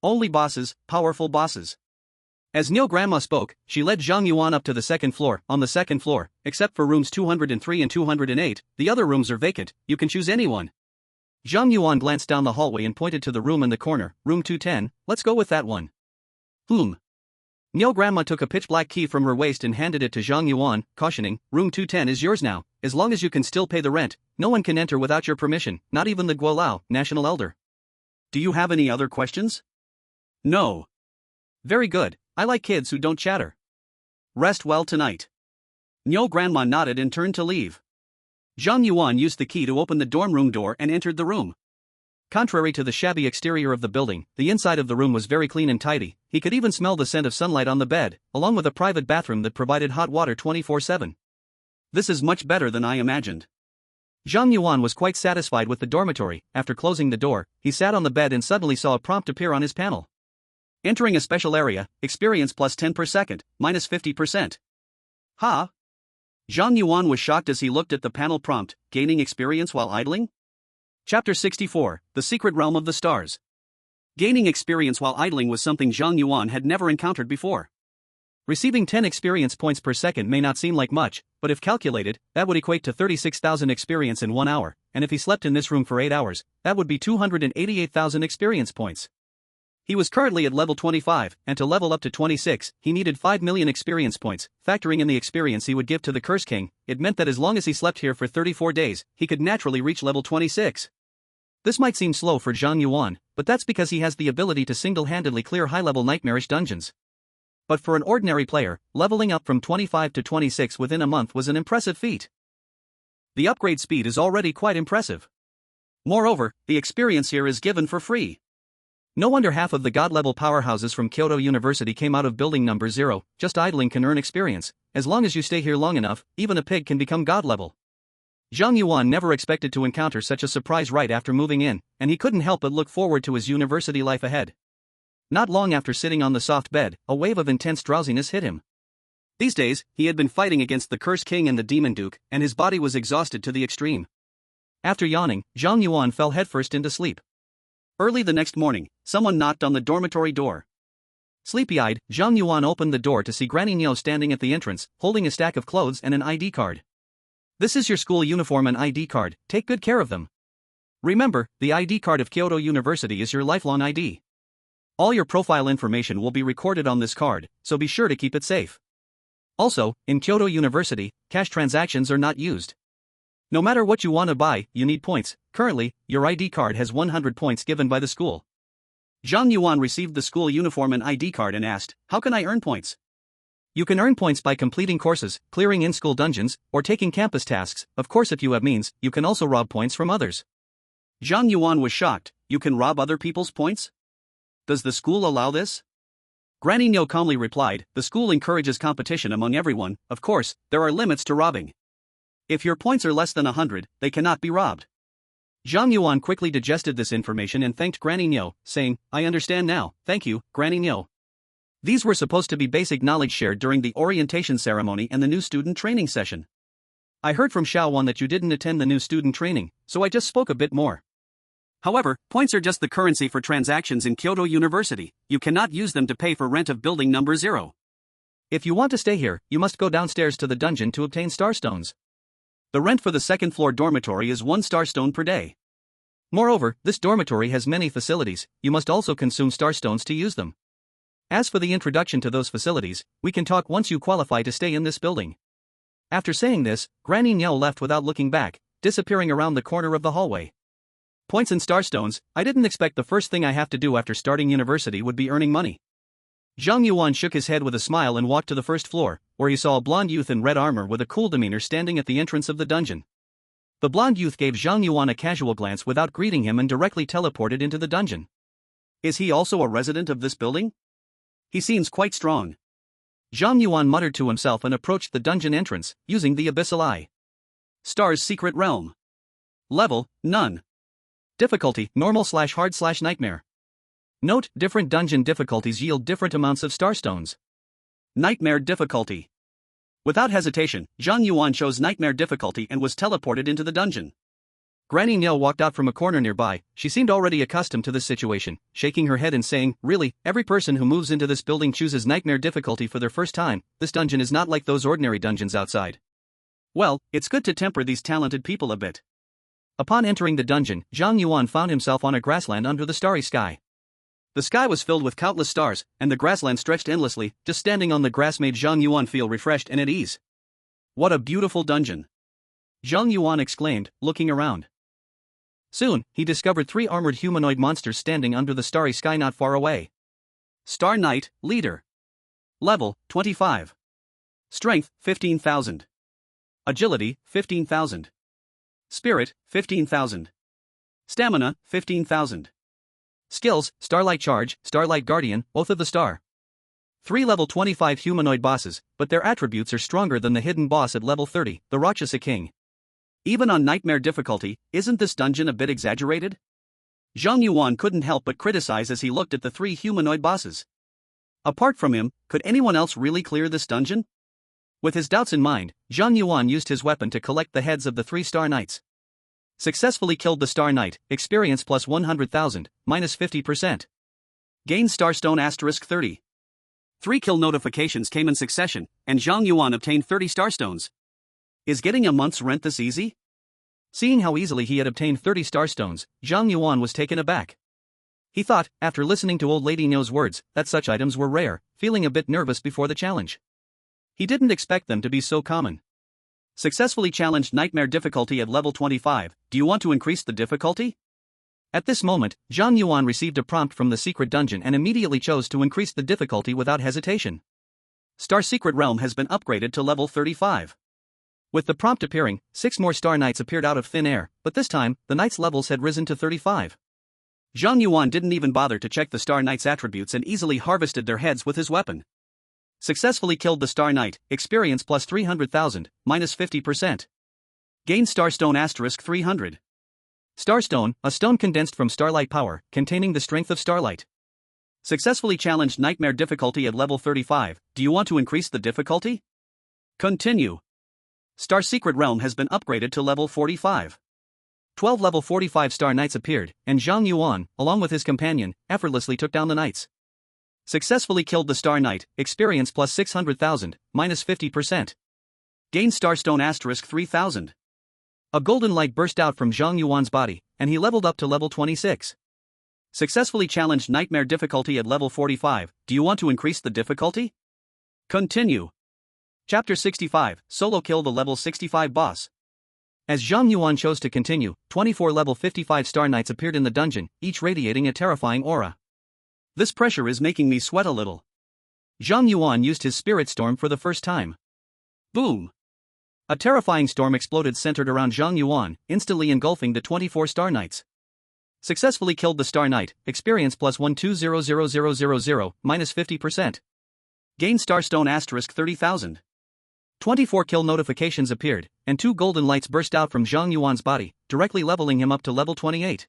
Only bosses, powerful bosses. As Neo Grandma spoke, she led Zhang Yuan up to the second floor. On the second floor, except for rooms 203 and 208, the other rooms are vacant, you can choose anyone. Zhang Yuan glanced down the hallway and pointed to the room in the corner, room 210, let's go with that one. Niu Grandma took a pitch-black key from her waist and handed it to Zhang Yuan, cautioning, room 210 is yours now, as long as you can still pay the rent, no one can enter without your permission, not even the Guolao, national elder. Do you have any other questions? No. Very good, I like kids who don't chatter. Rest well tonight. Niu Grandma nodded and turned to leave. Zhang Yuan used the key to open the dorm room door and entered the room. Contrary to the shabby exterior of the building, the inside of the room was very clean and tidy. He could even smell the scent of sunlight on the bed, along with a private bathroom that provided hot water 24/7. This is much better than I imagined. Zhang Yuan was quite satisfied with the dormitory. After closing the door, he sat on the bed and suddenly saw a prompt appear on his panel. Entering a special area, experience plus 10 per second, minus 50%. Ha! Zhang Yuan was shocked as he looked at the panel prompt, gaining experience while idling? Chapter 64, The Secret Realm of the Stars. Gaining experience while idling was something Zhang Yuan had never encountered before. Receiving 10 experience points per second may not seem like much, but if calculated, that would equate to 36,000 experience in 1 hour, and if he slept in this room for 8 hours, that would be 288,000 experience points. He was currently at level 25, and to level up to 26, he needed 5 million experience points. Factoring in the experience he would give to the Curse King, it meant that as long as he slept here for 34 days, he could naturally reach level 26. This might seem slow for Zhang Yuan, but that's because he has the ability to single-handedly clear high-level nightmarish dungeons. But for an ordinary player, leveling up from 25 to 26 within a month was an impressive feat. The upgrade speed is already quite impressive. Moreover, the experience here is given for free. No wonder half of the god-level powerhouses from Kyoto University came out of building number 0, just idling can earn experience. As long as you stay here long enough, even a pig can become god-level. Zhang Yuan never expected to encounter such a surprise right after moving in, and he couldn't help but look forward to his university life ahead. Not long after sitting on the soft bed, a wave of intense drowsiness hit him. These days, he had been fighting against the Curse King and the Demon Duke, and his body was exhausted to the extreme. After yawning, Zhang Yuan fell headfirst into sleep. Early the next morning, someone knocked on the dormitory door. Sleepy-eyed, Zhang Yuan opened the door to see Granny Niu standing at the entrance, holding a stack of clothes and an ID card. This is your school uniform and ID card, take good care of them. Remember, the ID card of Kyoto University is your lifelong ID. All your profile information will be recorded on this card, so be sure to keep it safe. Also, in Kyoto University, cash transactions are not used. No matter what you want to buy, you need points. Currently, your ID card has 100 points given by the school. Zhang Yuan received the school uniform and ID card and asked, how can I earn points? You can earn points by completing courses, clearing in-school dungeons, or taking campus tasks. Of course, if you have means, you can also rob points from others. Zhang Yuan was shocked. You can rob other people's points? Does the school allow this? Granny Niu calmly replied, the school encourages competition among everyone. Of course, there are limits to robbing. If your points are less than 100, they cannot be robbed. Zhang Yuan quickly digested this information and thanked Granny Niu, saying, I understand now, thank you, Granny Niu. These were supposed to be basic knowledge shared during the orientation ceremony and the new student training session. I heard from Xue'er that you didn't attend the new student training, so I just spoke a bit more. However, points are just the currency for transactions in Kyoto University. You cannot use them to pay for rent of building number 0. If you want to stay here, you must go downstairs to the dungeon to obtain starstones. The rent for the second-floor dormitory is 1 starstone per day. Moreover, this dormitory has many facilities, you must also consume starstones to use them. As for the introduction to those facilities, we can talk once you qualify to stay in this building. After saying this, Granny Niu left without looking back, disappearing around the corner of the hallway. Points and starstones, I didn't expect the first thing I have to do after starting university would be earning money. Zhang Yuan shook his head with a smile and walked to the first floor, where he saw a blonde youth in red armor with a cool demeanor standing at the entrance of the dungeon. The blonde youth gave Zhang Yuan a casual glance without greeting him and directly teleported into the dungeon. Is he also a resident of this building? He seems quite strong. Zhang Yuan muttered to himself and approached the dungeon entrance, using the Abyssal Eye. Star's Secret Realm. Level, none. Difficulty, normal/hard/nightmare. Note, different dungeon difficulties yield different amounts of starstones. Nightmare difficulty. Without hesitation, Zhang Yuan chose nightmare difficulty and was teleported into the dungeon. Granny Niu walked out from a corner nearby. She seemed already accustomed to this situation, shaking her head and saying, really, every person who moves into this building chooses nightmare difficulty for their first time. This dungeon is not like those ordinary dungeons outside. Well, it's good to temper these talented people a bit. Upon entering the dungeon, Zhang Yuan found himself on a grassland under the starry sky. The sky was filled with countless stars, and the grassland stretched endlessly. Just standing on the grass made Zhang Yuan feel refreshed and at ease. What a beautiful dungeon! Zhang Yuan exclaimed, looking around. Soon, he discovered 3 armored humanoid monsters standing under the starry sky not far away. Star Knight, Leader. Level, 25. Strength, 15,000. Agility, 15,000. Spirit, 15,000. Stamina, 15,000. Skills, Starlight Charge, Starlight Guardian, both of the star. 3 level 25 humanoid bosses, but their attributes are stronger than the hidden boss at level 30, the Rakshasa King. Even on nightmare difficulty, isn't this dungeon a bit exaggerated? Zhang Yuan couldn't help but criticize as he looked at the 3 humanoid bosses. Apart from him, could anyone else really clear this dungeon? With his doubts in mind, Zhang Yuan used his weapon to collect the heads of the 3 Star Knights. Successfully killed the Star Knight, experience plus 100,000, minus 50%. Gain Starstone asterisk 30. 3 kill notifications came in succession, and Zhang Yuan obtained 30 Starstones. Is getting a month's rent this easy? Seeing how easily he had obtained 30 Starstones, Zhang Yuan was taken aback. He thought, after listening to Old Lady No's words, that such items were rare, feeling a bit nervous before the challenge. He didn't expect them to be so common. Successfully challenged nightmare difficulty at level 25, do you want to increase the difficulty? At this moment, Zhang Yuan received a prompt from the secret dungeon and immediately chose to increase the difficulty without hesitation. Star Secret Realm has been upgraded to level 35. With the prompt appearing, 6 more Star Knights appeared out of thin air, but this time, the Knights' levels had risen to 35. Zhang Yuan didn't even bother to check the Star Knight's attributes and easily harvested their heads with his weapon. Successfully killed the Star Knight, experience plus 300,000, minus 50%. Gain Starstone asterisk 300. Starstone, a stone condensed from starlight power, containing the strength of starlight. Successfully challenged nightmare difficulty at level 35, do you want to increase the difficulty? Continue. Star Secret Realm has been upgraded to level 45. 12 level 45 Star Knights appeared, and Zhang Yuan, along with his companion, effortlessly took down the Knights. Successfully killed the Star Knight, experience plus 600,000, minus 50%. Gain Starstone asterisk 3,000. A golden light burst out from Zhang Yuan's body, and he leveled up to level 26. Successfully challenged nightmare difficulty at level 45, do you want to increase the difficulty? Continue. Chapter 65, Solo Kill the level 65 boss. As Zhang Yuan chose to continue, 24 level 55 Star Knights appeared in the dungeon, each radiating a terrifying aura. This pressure is making me sweat a little. Zhang Yuan used his Spirit Storm for the first time. Boom! A terrifying storm exploded centered around Zhang Yuan, instantly engulfing the 24 Star Knights. Successfully killed the Star Knight, experience plus 1200000, minus 50%. Gain Starstone asterisk 30,000. 24 kill notifications appeared, and 2 golden lights burst out from Zhang Yuan's body, directly leveling him up to level 28.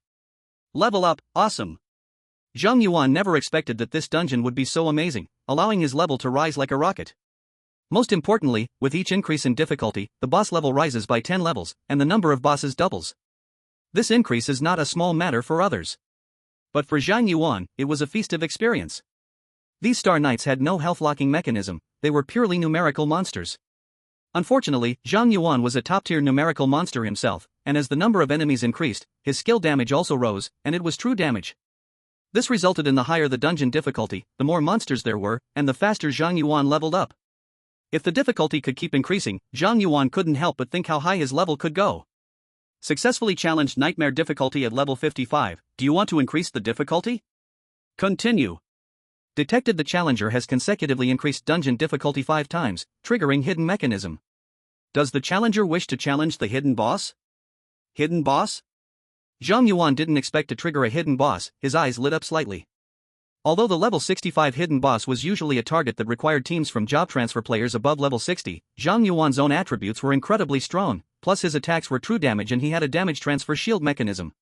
Level up, awesome! Zhang Yuan never expected that this dungeon would be so amazing, allowing his level to rise like a rocket. Most importantly, with each increase in difficulty, the boss level rises by 10 levels, and the number of bosses doubles. This increase is not a small matter for others. But for Zhang Yuan, it was a festive experience. These Star Knights had no health-locking mechanism, they were purely numerical monsters. Unfortunately, Zhang Yuan was a top-tier numerical monster himself, and as the number of enemies increased, his skill damage also rose, and it was true damage. This resulted in the higher the dungeon difficulty, the more monsters there were, and the faster Zhang Yuan leveled up. If the difficulty could keep increasing, Zhang Yuan couldn't help but think how high his level could go. Successfully challenged nightmare difficulty at level 55, do you want to increase the difficulty? Continue. Detected the challenger has consecutively increased dungeon difficulty 5 times, triggering hidden mechanism. Does the challenger wish to challenge the hidden boss? Hidden boss? Zhang Yuan didn't expect to trigger a hidden boss, his eyes lit up slightly. Although the level 65 hidden boss was usually a target that required teams from job transfer players above level 60, Zhang Yuan's own attributes were incredibly strong, plus his attacks were true damage and he had a damage transfer shield mechanism.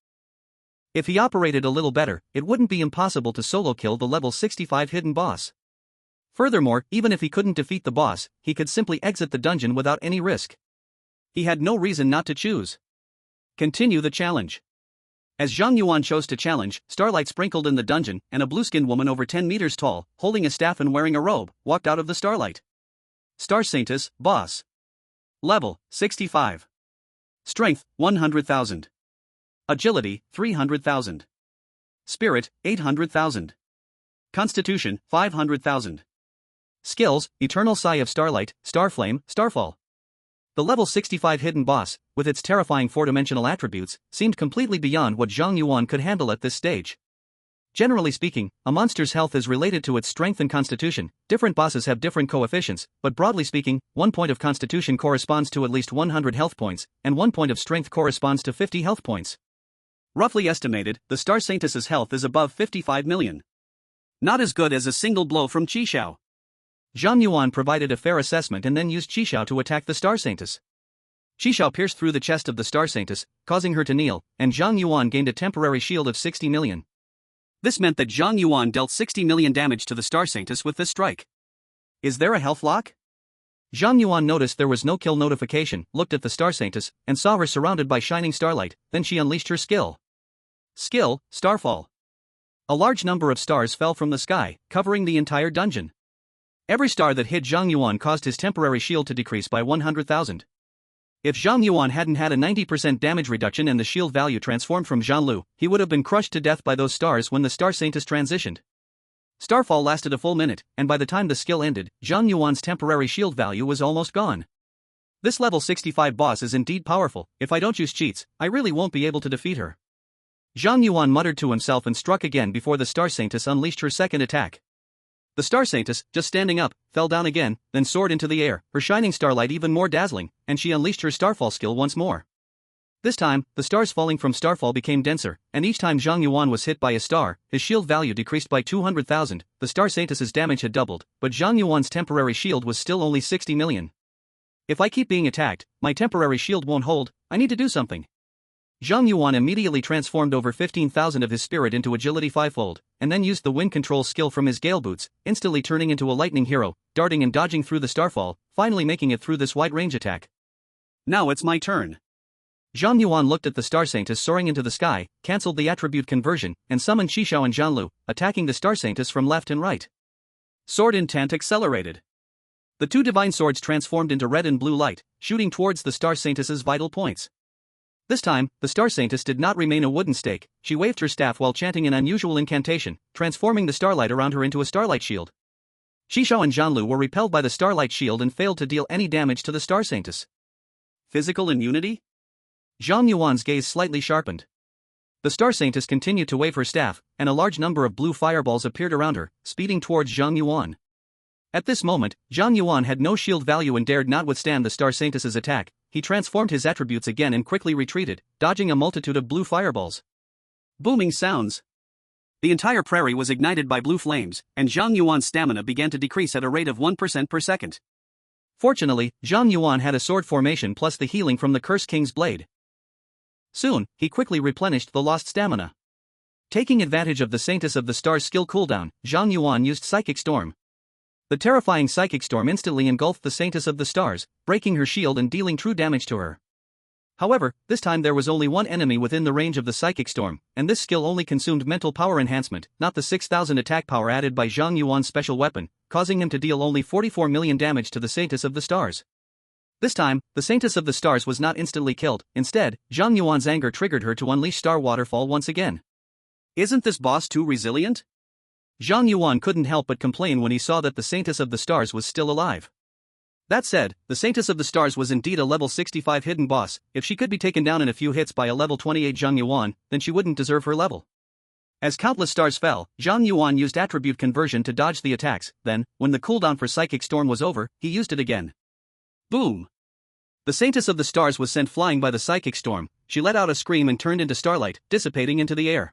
If he operated a little better, it wouldn't be impossible to solo kill the level 65 hidden boss. Furthermore, even if he couldn't defeat the boss, he could simply exit the dungeon without any risk. He had no reason not to choose. Continue the challenge. As Zhang Yuan chose to challenge, starlight sprinkled in the dungeon, and a blue-skinned woman over 10 meters tall, holding a staff and wearing a robe, walked out of the starlight. Star Saintess, boss. Level, 65. Strength, 100,000. Agility, 300,000. Spirit, 800,000. Constitution, 500,000. Skills, Eternal Sigh of Starlight, Starflame, Starfall. The level 65 hidden boss, with its terrifying four-dimensional attributes, seemed completely beyond what Zhang Yuan could handle at this stage. Generally speaking, a monster's health is related to its strength and constitution. Different bosses have different coefficients, but broadly speaking, 1 point of constitution corresponds to at least 100 health points, and 1 point of strength corresponds to 50 health points. Roughly estimated, the Star Saintess's health is above 55 million. Not as good as a single blow from Qishao. Zhang Yuan provided a fair assessment and then used Qishao to attack the Star Saintess. Qishao pierced through the chest of the Star Saintess, causing her to kneel, and Zhang Yuan gained a temporary shield of 60 million. This meant that Zhang Yuan dealt 60 million damage to the Star Saintess with this strike. Is there a health lock? Zhang Yuan noticed there was no kill notification, looked at the Star Saintess, and saw her surrounded by shining starlight, then she unleashed her skill. Skill, Starfall. A large number of stars fell from the sky, covering the entire dungeon. Every star that hit Zhang Yuan caused his temporary shield to decrease by 100,000. If Zhang Yuan hadn't had a 90% damage reduction and the shield value transformed from Zhanlu, he would have been crushed to death by those stars when the Star Saintess transitioned. Starfall lasted a full minute, and by the time the skill ended, Zhang Yuan's temporary shield value was almost gone. This level 65 boss is indeed powerful. If I don't use cheats, I really won't be able to defeat her. Zhang Yuan muttered to himself and struck again before the Star Saintess unleashed her second attack. The Star Saintess, just standing up, fell down again, then soared into the air, her shining starlight even more dazzling, and she unleashed her Starfall skill once more. This time, the stars falling from Starfall became denser, and each time Zhang Yuan was hit by a star, his shield value decreased by 200,000. The Star Saintess's damage had doubled, but Zhang Yuan's temporary shield was still only 60 million. If I keep being attacked, my temporary shield won't hold. I need to do something. Zhang Yuan immediately transformed over 15,000 of his spirit into agility fivefold, and then used the wind control skill from his gale boots, instantly turning into a lightning hero, darting and dodging through the starfall, finally making it through this wide-range attack. Now it's my turn. Zhang Yuan looked at the Star Saintess soaring into the sky, cancelled the attribute conversion, and summoned Qishao and Zhanlu, attacking the Star Saintess from left and right. Sword intent accelerated. The two divine swords transformed into red and blue light, shooting towards the Star Saintess's vital points. This time, the Star Saintess did not remain a wooden stake. She waved her staff while chanting an unusual incantation, transforming the starlight around her into a starlight shield. Qishao and Zhanlu were repelled by the starlight shield and failed to deal any damage to the Star Saintess. Physical immunity? Zhang Yuan's gaze slightly sharpened. The Star Saintess continued to wave her staff, and a large number of blue fireballs appeared around her, speeding towards Zhang Yuan. At this moment, Zhang Yuan had no shield value and dared not withstand the Star Saintess's attack. He transformed his attributes again and quickly retreated, dodging a multitude of blue fireballs. Booming sounds. The entire prairie was ignited by blue flames, and Zhang Yuan's stamina began to decrease at a rate of 1% per second. Fortunately, Zhang Yuan had a sword formation plus the healing from the Curse King's blade. Soon, he quickly replenished the lost stamina. Taking advantage of the Saintess of the Stars skill cooldown, Zhang Yuan used Psychic Storm. The terrifying Psychic Storm instantly engulfed the Saintess of the Stars, breaking her shield and dealing true damage to her. However, this time there was only one enemy within the range of the Psychic Storm, and this skill only consumed mental power enhancement, not the 6,000 attack power added by Zhang Yuan's special weapon, causing him to deal only 44 million damage to the Saintess of the Stars. This time, the Saintess of the Stars was not instantly killed. Instead, Zhang Yuan's anger triggered her to unleash Star Waterfall once again. Isn't this boss too resilient? Zhang Yuan couldn't help but complain when he saw that the Saintess of the Stars was still alive. That said, the Saintess of the Stars was indeed a level 65 hidden boss. If she could be taken down in a few hits by a level 28 Zhang Yuan, then she wouldn't deserve her level. As countless stars fell, Zhang Yuan used attribute conversion to dodge the attacks. Then, when the cooldown for Psychic Storm was over, he used it again. Boom! The Saintess of the Stars was sent flying by the Psychic Storm. She let out a scream and turned into starlight, dissipating into the air.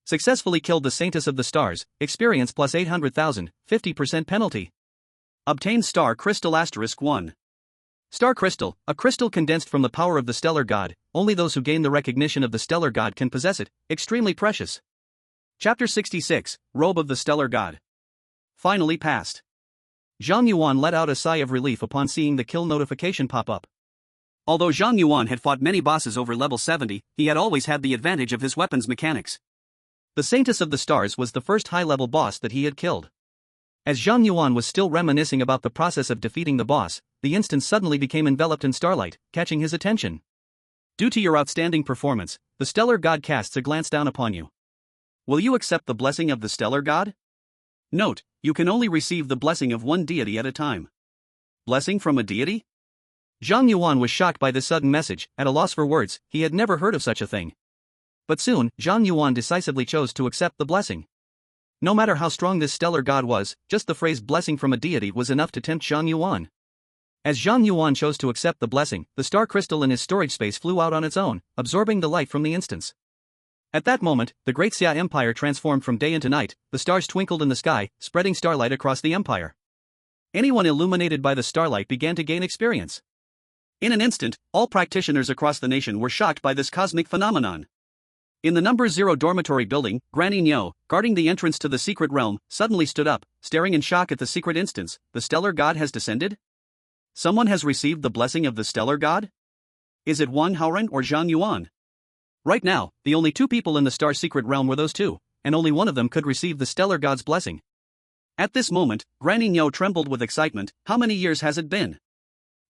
Successfully killed the Saintess of the Stars. Experience plus 800,000, 50% penalty. Obtained Star Crystal *1. Star Crystal, a crystal condensed from the power of the Stellar God. Only those who gain the recognition of the Stellar God can possess it. Extremely precious. Chapter 66, Robe of the Stellar God. Finally passed. Zhang Yuan let out a sigh of relief upon seeing the kill notification pop up. Although Zhang Yuan had fought many bosses over level 70, he had always had the advantage of his weapon's mechanics. The Saintess of the Stars was the first high-level boss that he had killed. As Zhang Yuan was still reminiscing about the process of defeating the boss, the instance suddenly became enveloped in starlight, catching his attention. Due to your outstanding performance, the stellar god casts a glance down upon you. Will you accept the blessing of the stellar god? Note, you can only receive the blessing of one deity at a time. Blessing from a deity? Zhang Yuan was shocked by this sudden message, at a loss for words. He had never heard of such a thing. But soon, Zhang Yuan decisively chose to accept the blessing. No matter how strong this stellar god was, just the phrase blessing from a deity was enough to tempt Zhang Yuan. As Zhang Yuan chose to accept the blessing, the star crystal in his storage space flew out on its own, absorbing the light from the instance. At that moment, the great Xue'er Empire transformed from day into night. The stars twinkled in the sky, spreading starlight across the empire. Anyone illuminated by the starlight began to gain experience. In an instant, all practitioners across the nation were shocked by this cosmic phenomenon. In the number 0 dormitory building, Granny Nyo, guarding the entrance to the secret realm, suddenly stood up, staring in shock at the secret instance. The stellar god has descended? Someone has received the blessing of the stellar god? Is it Wang Haoren or Zhang Yuan? Right now, the only two people in the star secret realm were those two, and only one of them could receive the stellar god's blessing. At this moment, Granny Nyo trembled with excitement. How many years has it been?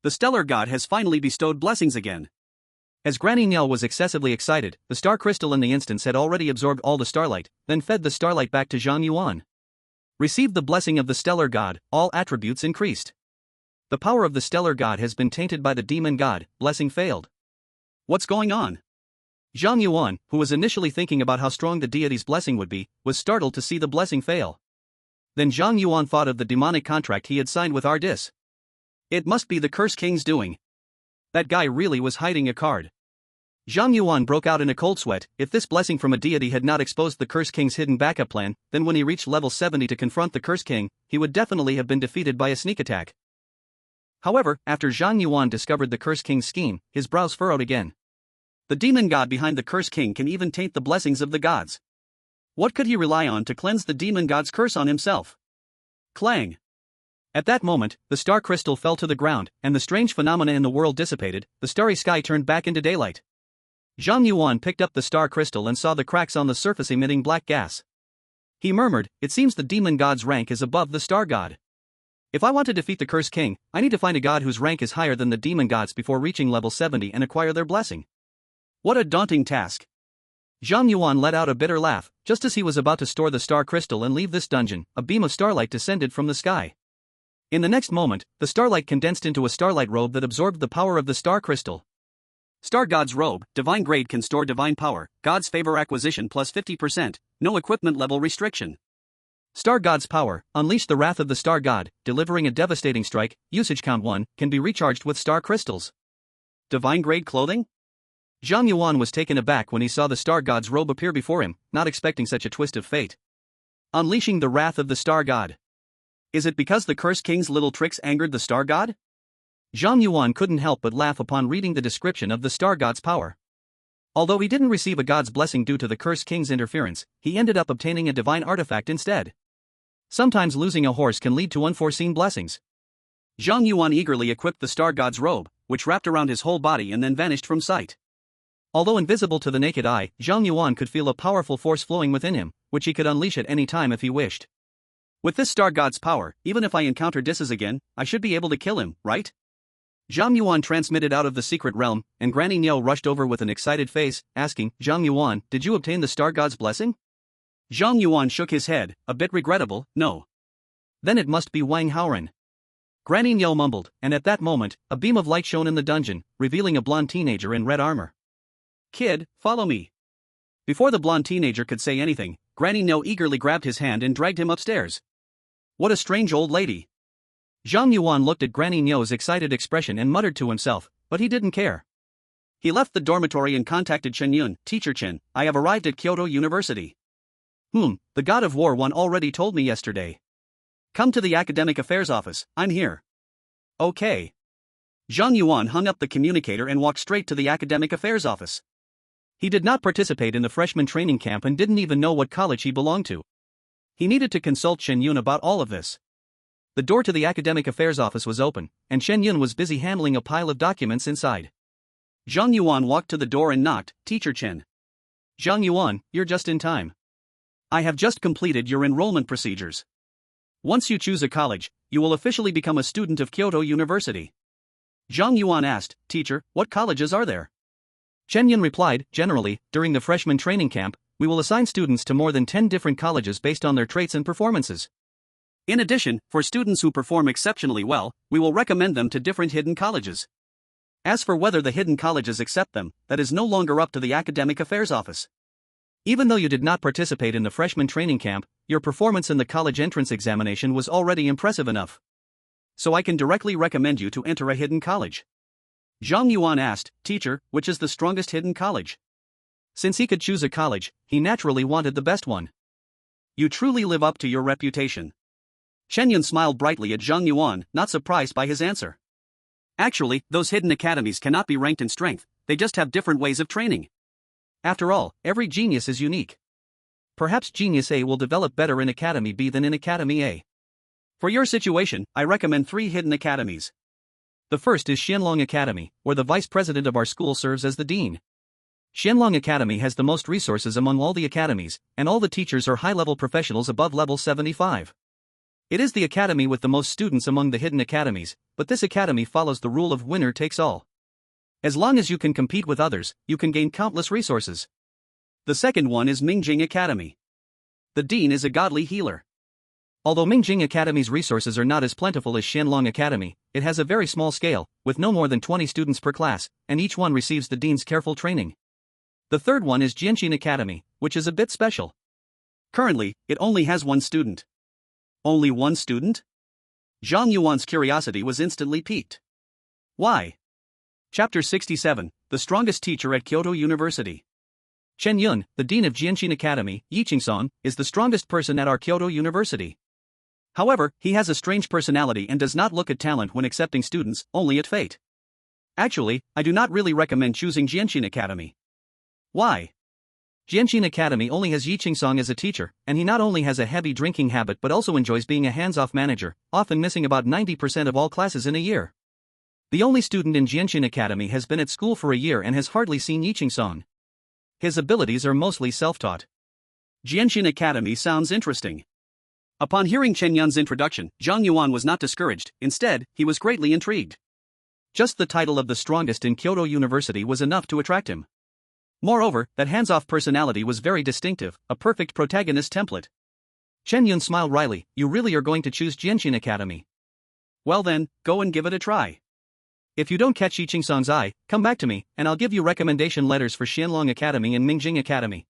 The stellar god has finally bestowed blessings again. As Granny Nyo was excessively excited, the star crystal in the instance had already absorbed all the starlight, then fed the starlight back to Zhang Yuan. Received the blessing of the stellar god, all attributes increased. The power of the stellar god has been tainted by the demon god, blessing failed. What's going on? Zhang Yuan, who was initially thinking about how strong the deity's blessing would be, was startled to see the blessing fail. Then Zhang Yuan thought of the demonic contract he had signed with Ardis. It must be the Curse King's doing. That guy really was hiding a card. Zhang Yuan broke out in a cold sweat. If this blessing from a deity had not exposed the Curse King's hidden backup plan, then when he reached level 70 to confront the Curse King, he would definitely have been defeated by a sneak attack. However, after Zhang Yuan discovered the Curse King's scheme, his brows furrowed again. The demon god behind the Curse King can even taint the blessings of the gods. What could he rely on to cleanse the demon god's curse on himself? Clang! At that moment, the star crystal fell to the ground, and the strange phenomena in the world dissipated. The starry sky turned back into daylight. Zhang Yuan picked up the star crystal and saw the cracks on the surface emitting black gas. He murmured, "It seems the demon god's rank is above the star god. If I want to defeat the Curse King, I need to find a god whose rank is higher than the demon gods before reaching level 70 and acquire their blessing." What a daunting task. Zhang Yuan let out a bitter laugh. Just as he was about to store the star crystal and leave this dungeon, a beam of starlight descended from the sky. In the next moment, the starlight condensed into a starlight robe that absorbed the power of the star crystal. Star God's robe, divine grade, can store divine power, God's favor acquisition plus 50%, no equipment level restriction. Star God's power, unleash the wrath of the Star God, delivering a devastating strike, usage count 1, can be recharged with star crystals. Divine grade clothing? Zhang Yuan was taken aback when he saw the Star God's robe appear before him, not expecting such a twist of fate. Unleashing the wrath of the Star God. Is it because the Curse King's little tricks angered the Star God? Zhang Yuan couldn't help but laugh upon reading the description of the Star God's power. Although he didn't receive a god's blessing due to the Curse King's interference, he ended up obtaining a divine artifact instead. Sometimes losing a horse can lead to unforeseen blessings. Zhang Yuan eagerly equipped the Star God's robe, which wrapped around his whole body and then vanished from sight. Although invisible to the naked eye, Zhang Yuan could feel a powerful force flowing within him, which he could unleash at any time if he wished. With this Star God's power, even if I encounter Disses again, I should be able to kill him, right? Zhang Yuan transmitted out of the secret realm, and Granny Nyo rushed over with an excited face, asking, "Zhang Yuan, did you obtain the Star God's blessing?" Zhang Yuan shook his head, a bit regrettable, "No." Then it must be Wang Haoren. Granny Nyo mumbled, and at that moment, a beam of light shone in the dungeon, revealing a blonde teenager in red armor. "Kid, follow me." Before the blonde teenager could say anything, Granny Nyo eagerly grabbed his hand and dragged him upstairs. What a strange old lady. Zhang Yuan looked at Granny Nyo's excited expression and muttered to himself, but he didn't care. He left the dormitory and contacted Chen Yun. "Teacher Chen, I have arrived at Kyoto University." The God of War 1 already told me yesterday. "Come to the Academic Affairs office, I'm here." Okay. Zhang Yuan hung up the communicator and walked straight to the Academic Affairs office. He did not participate in the freshman training camp and didn't even know what college he belonged to. He needed to consult Chen Yun about all of this. The door to the Academic Affairs office was open, and Chen Yun was busy handling a pile of documents inside. Zhang Yuan walked to the door and knocked. "Teacher Chen." "Zhang Yuan, you're just in time. I have just completed your enrollment procedures. Once you choose a college, you will officially become a student of Kyoto University." Zhang Yuan asked, "Teacher, what colleges are there?" Chen Yun replied, generally, during the freshman training camp, we will assign students to more than 10 different colleges based on their traits and performances. In addition, for students who perform exceptionally well, we will recommend them to different hidden colleges. As for whether the hidden colleges accept them, that is no longer up to the Academic Affairs Office. Even though you did not participate in the freshman training camp, your performance in the college entrance examination was already impressive enough. So I can directly recommend you to enter a hidden college. Zhang Yuan asked, Teacher, which is the strongest hidden college? Since he could choose a college, he naturally wanted the best one. You truly live up to your reputation. Chen Yun smiled brightly at Zhang Yuan, not surprised by his answer. Actually, those hidden academies cannot be ranked in strength, they just have different ways of training. After all, every genius is unique. Perhaps Genius A will develop better in Academy B than in Academy A. For your situation, I recommend 3 hidden academies. The first is Xianlong Academy, where the vice president of our school serves as the dean. Xianlong Academy has the most resources among all the academies, and all the teachers are high-level professionals above level 75. It is the academy with the most students among the hidden academies, but this academy follows the rule of winner takes all. As long as you can compete with others, you can gain countless resources. The second one is Mingjing Academy. The dean is a godly healer. Although Mingjing Academy's resources are not as plentiful as Xianlong Academy, it has a very small scale, with no more than 20 students per class, and each one receives the dean's careful training. The third one is Jianxin Academy, which is a bit special. Currently, it only has 1 student. Only 1 student? Zhang Yuan's curiosity was instantly piqued. Why? Chapter 67, The Strongest Teacher at Kyoto University. Chen Yun, the dean of Jianxin Academy, Yiqingsong, is the strongest person at our Kyoto University. However, he has a strange personality and does not look at talent when accepting students, only at fate. Actually, I do not really recommend choosing Jianxin Academy. Why? Jianxin Academy only has Yiqingsong as a teacher, and he not only has a heavy drinking habit but also enjoys being a hands-off manager, often missing about 90% of all classes in a year. The only student in Jianxin Academy has been at school for a year and has hardly seen Yiqingsong. His abilities are mostly self-taught. Jianxin Academy sounds interesting. Upon hearing Chen Yun's introduction, Zhang Yuan was not discouraged, instead, he was greatly intrigued. Just the title of the strongest in Kyoto University was enough to attract him. Moreover, that hands-off personality was very distinctive, a perfect protagonist template. Chen Yun smiled wryly, You really are going to choose Jianxin Academy? Well then, go and give it a try. If you don't catch Yiqingsong's eye, come back to me, and I'll give you recommendation letters for Xianlong Academy and Mingjing Academy.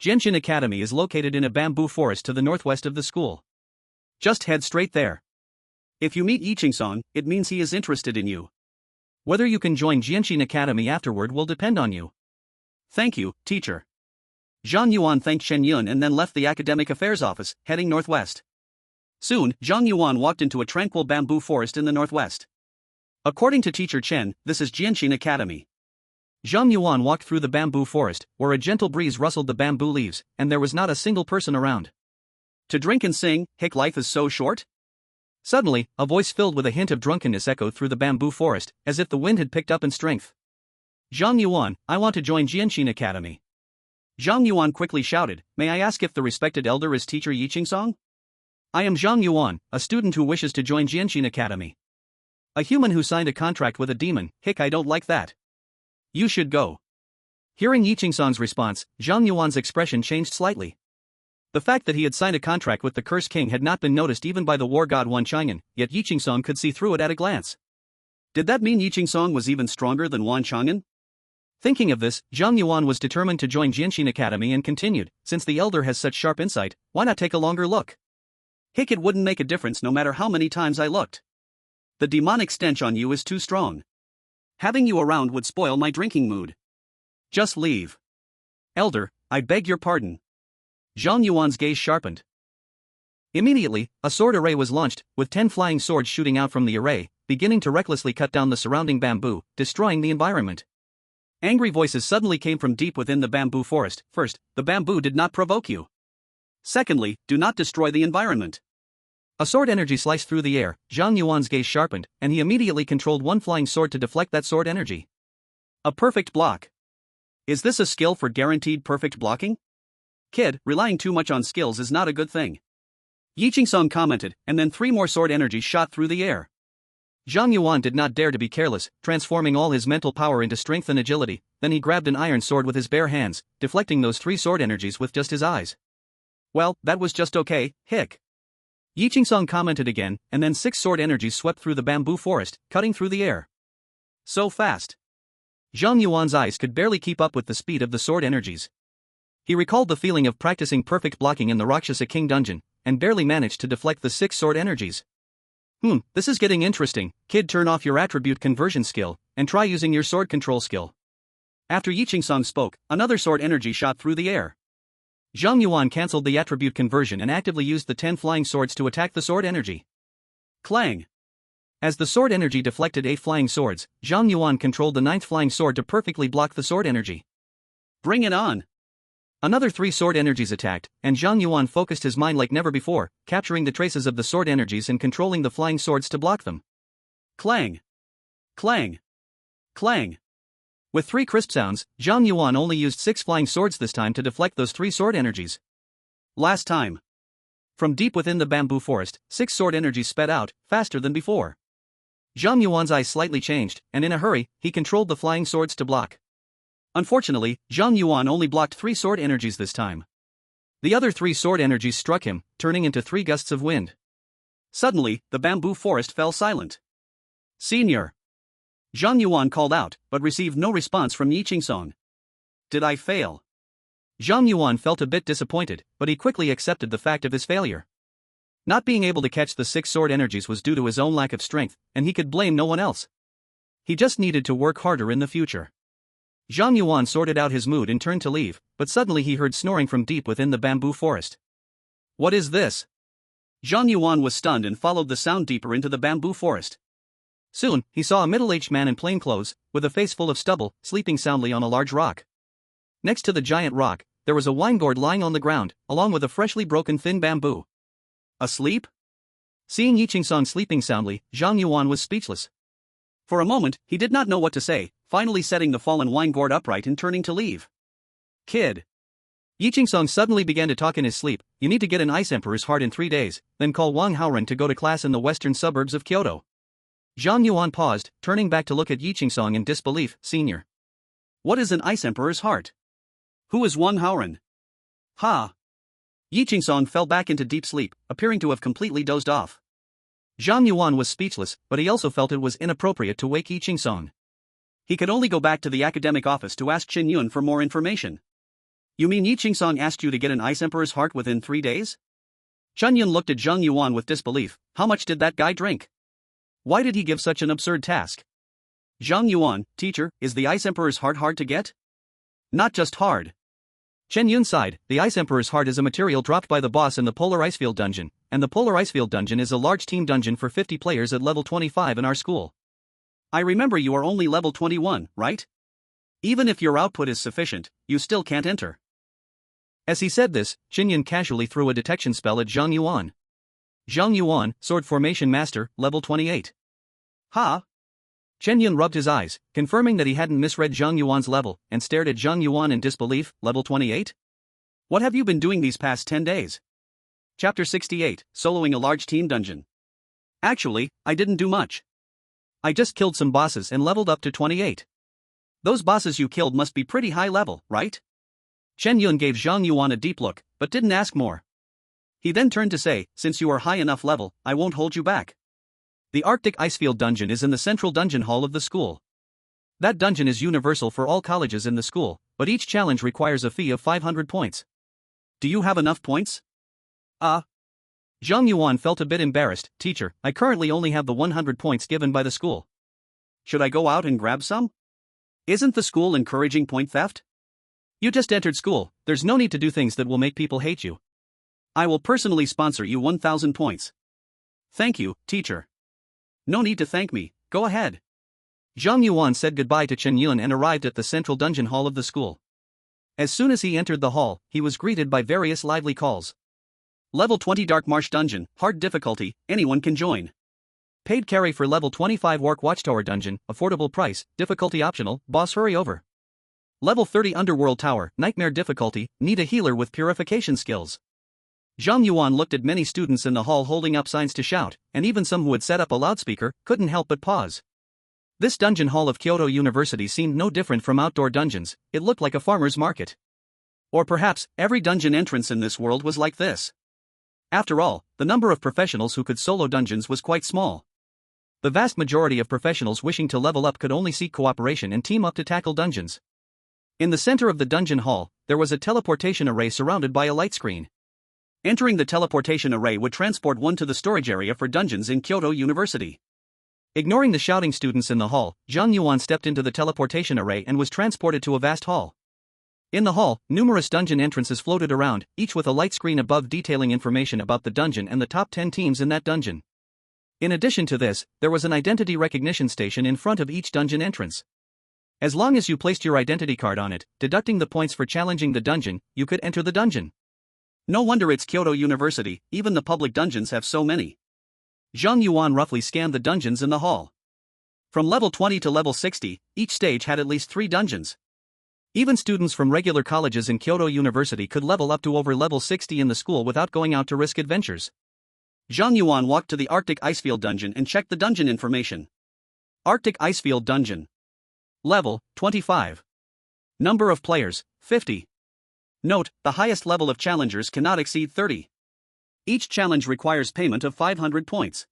Jianxin Academy is located in a bamboo forest to the northwest of the school. Just head straight there. If you meet Yiqingsong, it means he is interested in you. Whether you can join Jianxin Academy afterward will depend on you. Thank you, teacher. Zhang Yuan thanked Chen Yun and then left the Academic Affairs Office, heading northwest. Soon, Zhang Yuan walked into a tranquil bamboo forest in the northwest. According to Teacher Chen, this is Jianxin Academy. Zhang Yuan walked through the bamboo forest, where a gentle breeze rustled the bamboo leaves, and there was not a single person around. To drink and sing, hick life is so short? Suddenly, a voice filled with a hint of drunkenness echoed through the bamboo forest, as if the wind had picked up in strength. Zhang Yuan, I want to join Jianxin Academy. Zhang Yuan quickly shouted, May I ask if the respected elder is teacher Yiqingsong? I am Zhang Yuan, a student who wishes to join Jianxin Academy. A human who signed a contract with a demon, hick I don't like that. You should go. Hearing Yiqingsong's response, Zhang Yuan's expression changed slightly. The fact that he had signed a contract with the Curse King had not been noticed even by the war god Wan Chang'an, yet Yiqingsong could see through it at a glance. Did that mean Yiqingsong was even stronger than Wan Chang'an? Thinking of this, Zhang Yuan was determined to join Jianxin Academy and continued, since the elder has such sharp insight, why not take a longer look? Hick, it wouldn't make a difference no matter how many times I looked. The demonic stench on you is too strong. Having you around would spoil my drinking mood. Just leave. Elder, I beg your pardon. Zhang Yuan's gaze sharpened. Immediately, a sword array was launched, with 10 flying swords shooting out from the array, beginning to recklessly cut down the surrounding bamboo, destroying the environment. Angry voices suddenly came from deep within the bamboo forest. First, the bamboo did not provoke you. Secondly, do not destroy the environment. A sword energy sliced through the air, Zhang Yuan's gaze sharpened, and he immediately controlled one flying sword to deflect that sword energy. A perfect block. Is this a skill for guaranteed perfect blocking? Kid, relying too much on skills is not a good thing. Yiqingsong commented, and then 3 more sword energies shot through the air. Zhang Yuan did not dare to be careless, transforming all his mental power into strength and agility. Then he grabbed an iron sword with his bare hands, deflecting those 3 sword energies with just his eyes. Well, that was just okay, hick. Yi Qingsong commented again, and then 6 sword energies swept through the bamboo forest, cutting through the air. So fast. Zhang Yuan's eyes could barely keep up with the speed of the sword energies. He recalled the feeling of practicing perfect blocking in the Rakshasa King dungeon, and barely managed to deflect the 6 sword energies. This is getting interesting, kid. Turn off your attribute conversion skill, and try using your sword control skill. After Yi Qingsong spoke, another sword energy shot through the air. Zhang Yuan cancelled the attribute conversion and actively used the 10 flying swords to attack the sword energy. Clang! As the sword energy deflected 8 flying swords, Zhang Yuan controlled the 9th flying sword to perfectly block the sword energy. Bring it on! Another 3 sword energies attacked, and Zhang Yuan focused his mind like never before, capturing the traces of the sword energies and controlling the flying swords to block them. Clang! Clang! Clang! With 3 crisp sounds, Zhang Yuan only used 6 flying swords this time to deflect those 3 sword energies. Last time. From deep within the bamboo forest, 6 sword energies sped out, faster than before. Zhang Yuan's eyes slightly changed, and in a hurry, he controlled the flying swords to block. Unfortunately, Zhang Yuan only blocked 3 sword energies this time. The other 3 sword energies struck him, turning into 3 gusts of wind. Suddenly, the bamboo forest fell silent. Senior! Zhang Yuan called out, but received no response from Yi Qingsong. Did I fail? Zhang Yuan felt a bit disappointed, but he quickly accepted the fact of his failure. Not being able to catch the 6 sword energies was due to his own lack of strength, and he could blame no one else. He just needed to work harder in the future. Zhang Yuan sorted out his mood and turned to leave, but suddenly he heard snoring from deep within the bamboo forest. What is this? Zhang Yuan was stunned and followed the sound deeper into the bamboo forest. Soon, he saw a middle-aged man in plain clothes, with a face full of stubble, sleeping soundly on a large rock. Next to the giant rock, there was a wine gourd lying on the ground, along with a freshly broken thin bamboo. Asleep? Seeing Yi Qingsong sleeping soundly, Zhang Yuan was speechless. For a moment, he did not know what to say, finally setting the fallen wine gourd upright and turning to leave. Kid. Yi Qingsong suddenly began to talk in his sleep. You need to get an Ice Emperor's heart in 3 days, then call Wang Haoren to go to class in the western suburbs of Kyoto. Zhang Yuan paused, turning back to look at Yi Qingsong in disbelief. Senior. What is an Ice Emperor's heart? Who is Wang Haoren? Ha! Yi Qingsong fell back into deep sleep, appearing to have completely dozed off. Zhang Yuan was speechless, but he also felt it was inappropriate to wake Yi Qingsong. He could only go back to the academic office to ask Chen Yun for more information. You mean Yi Qingsong asked you to get an Ice Emperor's heart within 3 days? Chen Yun looked at Zhang Yuan with disbelief. How much did that guy drink? Why did he give such an absurd task? Zhang Yuan, teacher, is the Ice Emperor's heart hard to get? Not just hard. Chen Yun sighed. The Ice Emperor's heart is a material dropped by the boss in the Polar Icefield dungeon, and the Polar Icefield dungeon is a large team dungeon for 50 players at level 25 in our school. I remember you are only level 21, right? Even if your output is sufficient, you still can't enter. As he said this, Chen Yun casually threw a detection spell at Zhang Yuan. Zhang Yuan, Sword Formation Master, level 28. Ha! Chen Yun rubbed his eyes, confirming that he hadn't misread Zhang Yuan's level, and stared at Zhang Yuan in disbelief. Level 28? What have you been doing these past 10 days? Chapter 68, Soloing a Large Team Dungeon. Actually, I didn't do much. I just killed some bosses and leveled up to 28. Those bosses you killed must be pretty high level, right? Chen Yun gave Zhang Yuan a deep look, but didn't ask more. He then turned to say, since you are high enough level, I won't hold you back. The Arctic Icefield dungeon is in the central dungeon hall of the school. That dungeon is universal for all colleges in the school, but each challenge requires a fee of 500 points. Do you have enough points? Zhang Yuan felt a bit embarrassed. Teacher, I currently only have the 100 points given by the school. Should I go out and grab some? Isn't the school encouraging point theft? You just entered school, there's no need to do things that will make people hate you. I will personally sponsor you 1,000 points. Thank you, teacher. No need to thank me, go ahead. Zhang Yuan said goodbye to Chen Yun and arrived at the central dungeon hall of the school. As soon as he entered the hall, he was greeted by various lively calls. Level 20 Dark Marsh Dungeon, hard difficulty, anyone can join. Paid carry for level 25 Wark Watchtower Dungeon, affordable price, difficulty optional, boss hurry over. Level 30 Underworld Tower, nightmare difficulty, need a healer with purification skills. Zhang Yuan looked at many students in the hall holding up signs to shout, and even some who had set up a loudspeaker couldn't help but pause. This dungeon hall of Kyoto University seemed no different from outdoor dungeons. It looked like a farmer's market. Or perhaps, every dungeon entrance in this world was like this. After all, the number of professionals who could solo dungeons was quite small. The vast majority of professionals wishing to level up could only seek cooperation and team up to tackle dungeons. In the center of the dungeon hall, there was a teleportation array surrounded by a light screen. Entering the teleportation array would transport one to the storage area for dungeons in Kyoto University. Ignoring the shouting students in the hall, Zhang Yuan stepped into the teleportation array and was transported to a vast hall. In the hall, numerous dungeon entrances floated around, each with a light screen above detailing information about the dungeon and the top 10 teams in that dungeon. In addition to this, there was an identity recognition station in front of each dungeon entrance. As long as you placed your identity card on it, deducting the points for challenging the dungeon, you could enter the dungeon. No wonder it's Kyoto University, even the public dungeons have so many. Zhang Yuan roughly scanned the dungeons in the hall. From level 20 to level 60, each stage had at least 3 dungeons. Even students from regular colleges in Kyoto University could level up to over level 60 in the school without going out to risk adventures. Zhang Yuan walked to the Arctic Icefield dungeon and checked the dungeon information. Arctic Icefield dungeon. Level, 25. Number of players, 50. Note, the highest level of challengers cannot exceed 30. Each challenge requires payment of 500 points.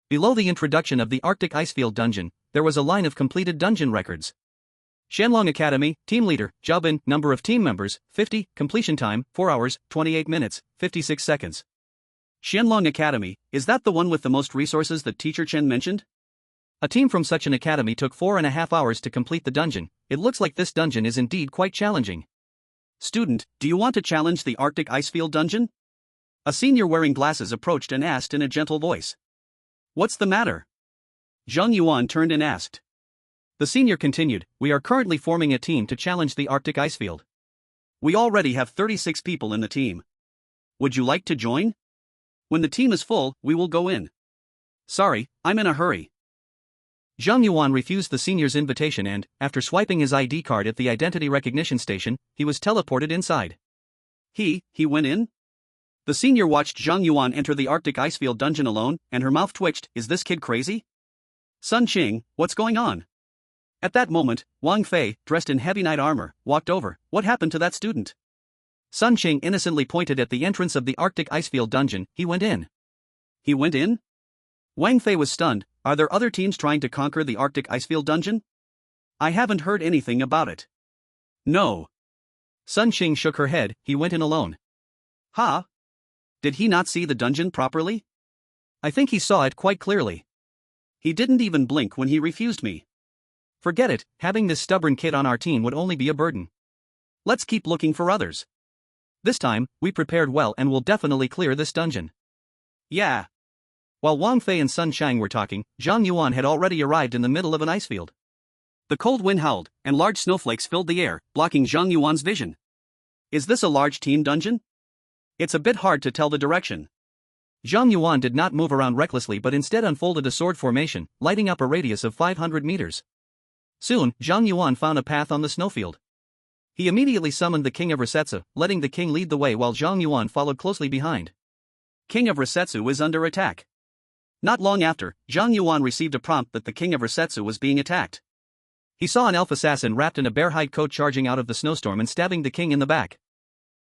Below the introduction of the Arctic Icefield dungeon, there was a line of completed dungeon records. Shenlong Academy, Team Leader, Jiaobin, number of team members, 50, completion time, 4 hours, 28 minutes, 56 seconds. Shenlong Academy, is that the one with the most resources that Teacher Chen mentioned? A team from such an academy took 4.5 hours to complete the dungeon. It looks like this dungeon is indeed quite challenging. Student, do you want to challenge the Arctic Icefield dungeon? A senior wearing glasses approached and asked in a gentle voice. What's the matter? Zhang Yuan turned and asked. The senior continued, we are currently forming a team to challenge the Arctic Icefield. We already have 36 people in the team. Would you like to join? When the team is full, we will go in. Sorry, I'm in a hurry. Zhang Yuan refused the senior's invitation and, after swiping his ID card at the identity recognition station, he was teleported inside. He went in? The senior watched Zhang Yuan enter the Arctic Icefield dungeon alone, and her mouth twitched. Is this kid crazy? Sun Qing, what's going on? At that moment, Wang Fei, dressed in heavy knight armor, walked over. What happened to that student? Sun Qing innocently pointed at the entrance of the Arctic Icefield dungeon. He went in. He went in? Wang Fei was stunned. Are there other teams trying to conquer the Arctic Icefield dungeon? I haven't heard anything about it. No. Sun Qing shook her head. He went in alone. Ha? Did he not see the dungeon properly? I think he saw it quite clearly. He didn't even blink when he refused me. Forget it, having this stubborn kid on our team would only be a burden. Let's keep looking for others. This time, we prepared well and will definitely clear this dungeon. Yeah. While Wang Fei and Sun Shang were talking, Zhang Yuan had already arrived in the middle of an ice field. The cold wind howled, and large snowflakes filled the air, blocking Zhang Yuan's vision. Is this a large team dungeon? It's a bit hard to tell the direction. Zhang Yuan did not move around recklessly but instead unfolded a sword formation, lighting up a radius of 500 meters. Soon, Zhang Yuan found a path on the snowfield. He immediately summoned the King of Resetsu, letting the king lead the way while Zhang Yuan followed closely behind. King of Resetsu is under attack. Not long after, Zhang Yuan received a prompt that the King of Resetsu was being attacked. He saw an elf assassin wrapped in a bear-hide coat charging out of the snowstorm and stabbing the king in the back.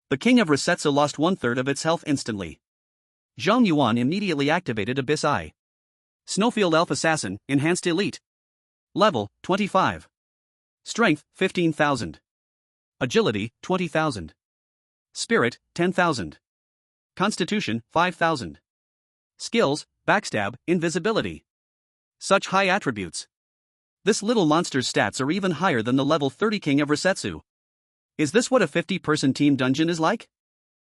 The King of Resetsu lost 1/3 of its health instantly. Zhang Yuan immediately activated Abyss Eye. Snowfield Elf Assassin, Enhanced Elite. Level, 25. Strength, 15,000. Agility, 20,000. Spirit, 10,000. Constitution, 5,000. Skills, Backstab, Invisibility. Such high attributes. This little monster's stats are even higher than the level 30 King of Resetsu. Is this what a 50-person team dungeon is like?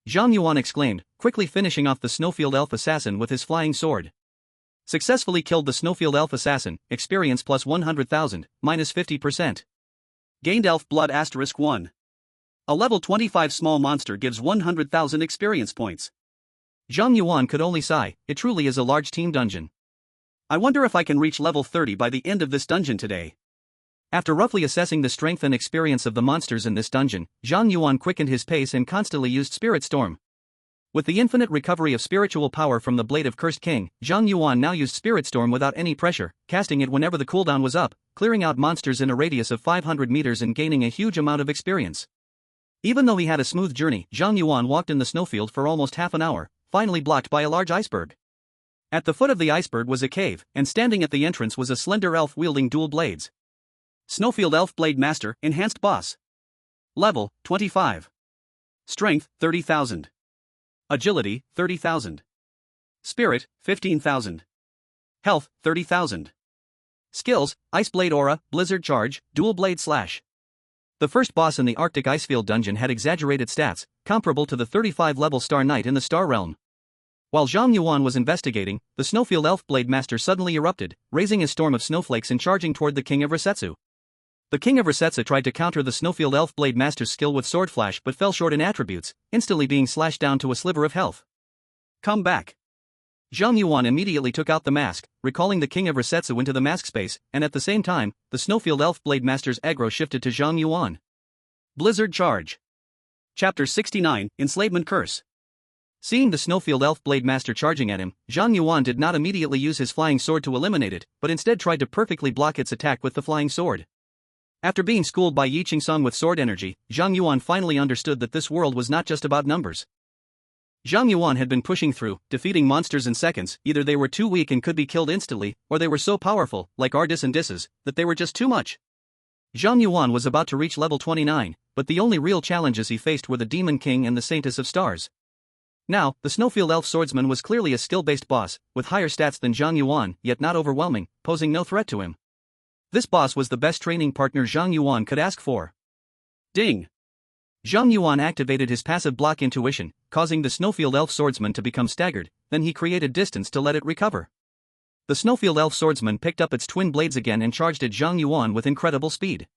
Zhang Yuan exclaimed, quickly finishing off the Snowfield Elf Assassin with his flying sword. Successfully killed the Snowfield Elf Assassin, experience plus 100,000, minus 50%. Gained Elf Blood *1. A level 25 small monster gives 100,000 experience points. Zhang Yuan could only sigh, it truly is a large team dungeon. I wonder if I can reach level 30 by the end of this dungeon today. After roughly assessing the strength and experience of the monsters in this dungeon, Zhang Yuan quickened his pace and constantly used Spirit Storm. With the infinite recovery of spiritual power from the blade of Cursed King, Zhang Yuan now used Spirit Storm without any pressure, casting it whenever the cooldown was up, clearing out monsters in a radius of 500 meters and gaining a huge amount of experience. Even though he had a smooth journey, Zhang Yuan walked in the snowfield for almost half an hour, finally blocked by a large iceberg. At the foot of the iceberg was a cave, and standing at the entrance was a slender elf wielding dual blades. Snowfield Elf Blade Master, Enhanced Boss. Level, 25. Strength, 30,000. Agility, 30,000. Spirit, 15,000. Health, 30,000. Skills, Ice Blade Aura, Blizzard Charge, Dual Blade Slash. The first boss in the Arctic Icefield dungeon had exaggerated stats, comparable to the 35-level Star Knight in the Star Realm. While Zhang Yuan was investigating, the Snowfield Elf Blade Master suddenly erupted, raising a storm of snowflakes and charging toward the King of Resetsu. The King of Resetsu tried to counter the Snowfield Elf Blade Master's skill with Sword Flash but fell short in attributes, instantly being slashed down to a sliver of health. Come back. Zhang Yuan immediately took out the mask, recalling the King of Resetsu into the mask space, and at the same time, the Snowfield Elf Blade Master's aggro shifted to Zhang Yuan. Blizzard Charge. Chapter 69, Enslavement Curse. Seeing the Snowfield Elf Blade Master charging at him, Zhang Yuan did not immediately use his flying sword to eliminate it, but instead tried to perfectly block its attack with the flying sword. After being schooled by Yi Qingsong with sword energy, Zhang Yuan finally understood that this world was not just about numbers. Zhang Yuan had been pushing through, defeating monsters in seconds. Either they were too weak and could be killed instantly, or they were so powerful, like Ardis and Disses, that they were just too much. Zhang Yuan was about to reach level 29, but the only real challenges he faced were the Demon King and the Saintess of Stars. Now, the Snowfield Elf Swordsman was clearly a skill-based boss, with higher stats than Zhang Yuan, yet not overwhelming, posing no threat to him. This boss was the best training partner Zhang Yuan could ask for. Ding! Zhang Yuan activated his passive block intuition, causing the Snowfield Elf Swordsman to become staggered, then he created distance to let it recover. The Snowfield Elf Swordsman picked up its twin blades again and charged at Zhang Yuan with incredible speed.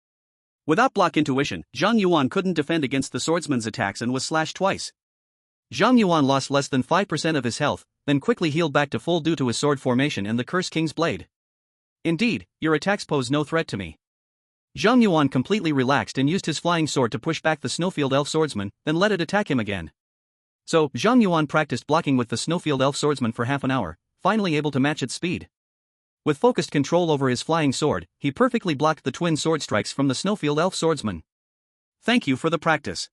Without block intuition, Zhang Yuan couldn't defend against the swordsman's attacks and was slashed twice. Zhang Yuan lost less than 5% of his health, then quickly healed back to full due to his sword formation and the Cursed King's blade. Indeed, your attacks pose no threat to me. Zhang Yuan completely relaxed and used his flying sword to push back the Snowfield Elf Swordsman, then let it attack him again. So, Zhang Yuan practiced blocking with the Snowfield Elf Swordsman for half an hour, finally able to match its speed. With focused control over his flying sword, he perfectly blocked the twin sword strikes from the Snowfield Elf Swordsman. Thank you for the practice.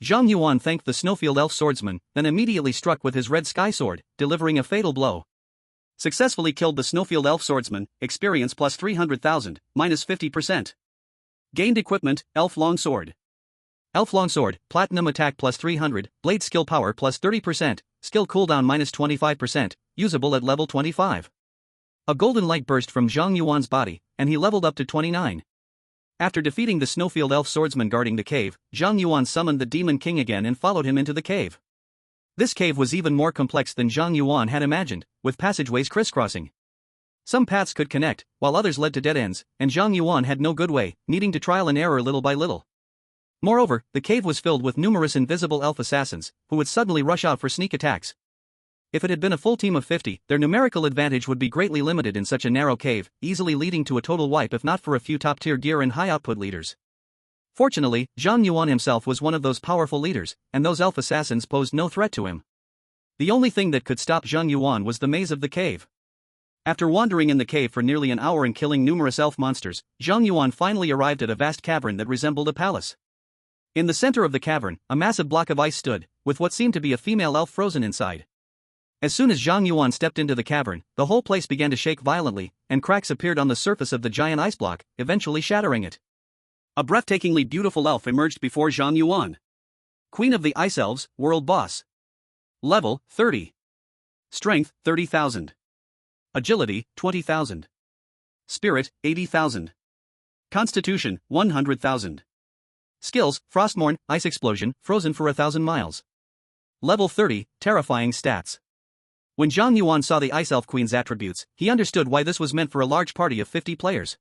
Zhang Yuan thanked the Snowfield Elf Swordsman, then immediately struck with his red sky sword, delivering a fatal blow. Successfully killed the Snowfield Elf Swordsman, experience plus 300,000, minus 50%. Gained equipment, Elf Longsword. Elf Longsword, Platinum Attack plus 300, Blade Skill Power plus 30%, Skill Cooldown minus 25%, usable at level 25. A golden light burst from Zhang Yuan's body, and he leveled up to 29. After defeating the Snowfield Elf Swordsman guarding the cave, Zhang Yuan summoned the Demon King again and followed him into the cave. This cave was even more complex than Zhang Yuan had imagined, with passageways crisscrossing. Some paths could connect, while others led to dead ends, and Zhang Yuan had no good way, needing to trial and error little by little. Moreover, the cave was filled with numerous invisible elf assassins, who would suddenly rush out for sneak attacks. If it had been a full team of 50, their numerical advantage would be greatly limited in such a narrow cave, easily leading to a total wipe if not for a few top-tier gear and high-output leaders. Fortunately, Zhang Yuan himself was one of those powerful leaders, and those elf assassins posed no threat to him. The only thing that could stop Zhang Yuan was the maze of the cave. After wandering in the cave for nearly an hour and killing numerous elf monsters, Zhang Yuan finally arrived at a vast cavern that resembled a palace. In the center of the cavern, a massive block of ice stood, with what seemed to be a female elf frozen inside. As soon as Zhang Yuan stepped into the cavern, the whole place began to shake violently, and cracks appeared on the surface of the giant ice block, eventually shattering it. A breathtakingly beautiful elf emerged before Zhang Yuan. Queen of the Ice Elves, World Boss. Level, 30. Strength, 30,000. Agility, 20,000. Spirit, 80,000. Constitution, 100,000. Skills, Frostmourne, Ice Explosion, frozen for 1,000 miles. Level 30, terrifying stats. When Zhang Yuan saw the Ice Elf Queen's attributes, he understood why this was meant for a large party of 50 players.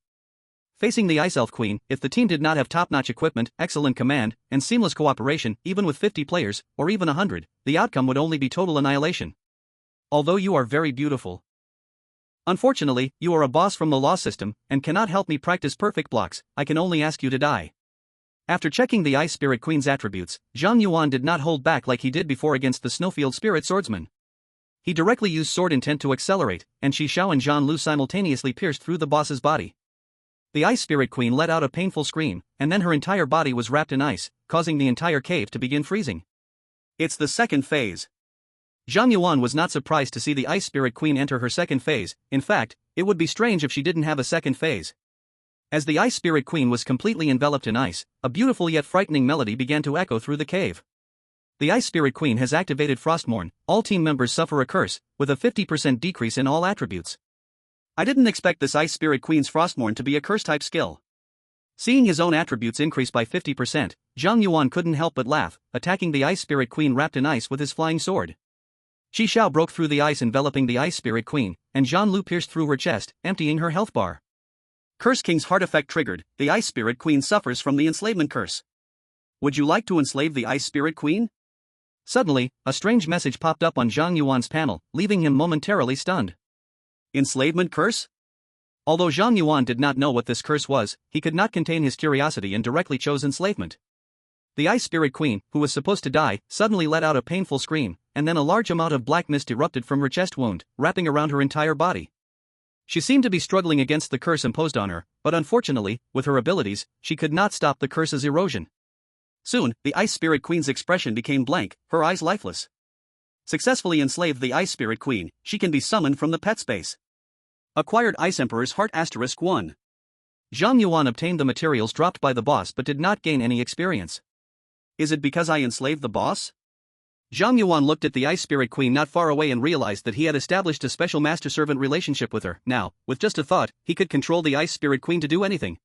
Facing the Ice Elf Queen, if the team did not have top-notch equipment, excellent command, and seamless cooperation, even with 50 players, or even 100, the outcome would only be total annihilation. Although you are very beautiful. Unfortunately, you are a boss from the law system, and cannot help me practice perfect blocks, I can only ask you to die. After checking the Ice Spirit Queen's attributes, Zhang Yuan did not hold back like he did before against the Snowfield Spirit Swordsman. He directly used Sword Intent to accelerate, and Xiao and Zhan Lu simultaneously pierced through the boss's body. The Ice Spirit Queen let out a painful scream, and then her entire body was wrapped in ice, causing the entire cave to begin freezing. It's the second phase. Zhang Yuan was not surprised to see the Ice Spirit Queen enter her second phase. In fact, it would be strange if she didn't have a second phase. As the Ice Spirit Queen was completely enveloped in ice, a beautiful yet frightening melody began to echo through the cave. The Ice Spirit Queen has activated Frostmourne. All team members suffer a curse, with a 50% decrease in all attributes. I didn't expect this Ice Spirit Queen's Frostmourne to be a curse-type skill. Seeing his own attributes increase by 50%, Zhang Yuan couldn't help but laugh, attacking the Ice Spirit Queen wrapped in ice with his flying sword. Xiao broke through the ice enveloping the Ice Spirit Queen, and Zhan Lu pierced through her chest, emptying her health bar. Curse King's heart effect triggered. The Ice Spirit Queen suffers from the enslavement curse. Would you like to enslave the Ice Spirit Queen? Suddenly, a strange message popped up on Zhang Yuan's panel, leaving him momentarily stunned. Enslavement curse? Although Zhang Yuan did not know what this curse was, he could not contain his curiosity and directly chose enslavement. The Ice Spirit Queen, who was supposed to die, suddenly let out a painful scream, and then a large amount of black mist erupted from her chest wound, wrapping around her entire body. She seemed to be struggling against the curse imposed on her, but unfortunately, with her abilities, she could not stop the curse's erosion. Soon, the Ice Spirit Queen's expression became blank, her eyes lifeless. Successfully enslaved the Ice Spirit Queen, she can be summoned from the pet space. Acquired Ice Emperor's Heart *1. Zhang Yuan obtained the materials dropped by the boss but did not gain any experience. Is it because I enslaved the boss? Zhang Yuan looked at the Ice Spirit Queen not far away and realized that he had established a special master-servant relationship with her. Now, with just a thought, he could control the Ice Spirit Queen to do anything.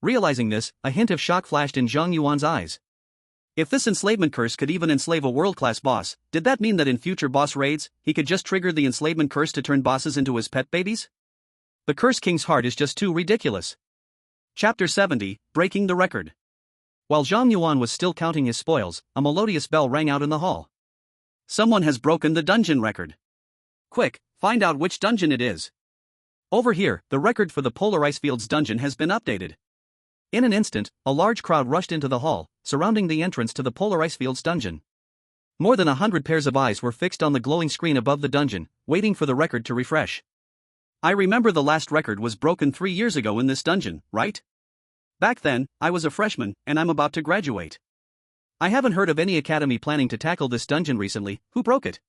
Realizing this, a hint of shock flashed in Zhang Yuan's eyes. If this enslavement curse could even enslave a world-class boss, did that mean that in future boss raids, he could just trigger the enslavement curse to turn bosses into his pet babies? The Curse King's heart is just too ridiculous. Chapter 70, Breaking the Record. While Zhang Yuan was still counting his spoils, a melodious bell rang out in the hall. Someone has broken the dungeon record. Quick, find out which dungeon it is. Over here, the record for the Polar Icefields dungeon has been updated. In an instant, a large crowd rushed into the hall, surrounding the entrance to the Polar Icefields dungeon. More than 100 pairs of eyes were fixed on the glowing screen above the dungeon, waiting for the record to refresh. I remember the last record was broken 3 years ago in this dungeon, right? Back then, I was a freshman, and I'm about to graduate. I haven't heard of any academy planning to tackle this dungeon recently. Who broke it?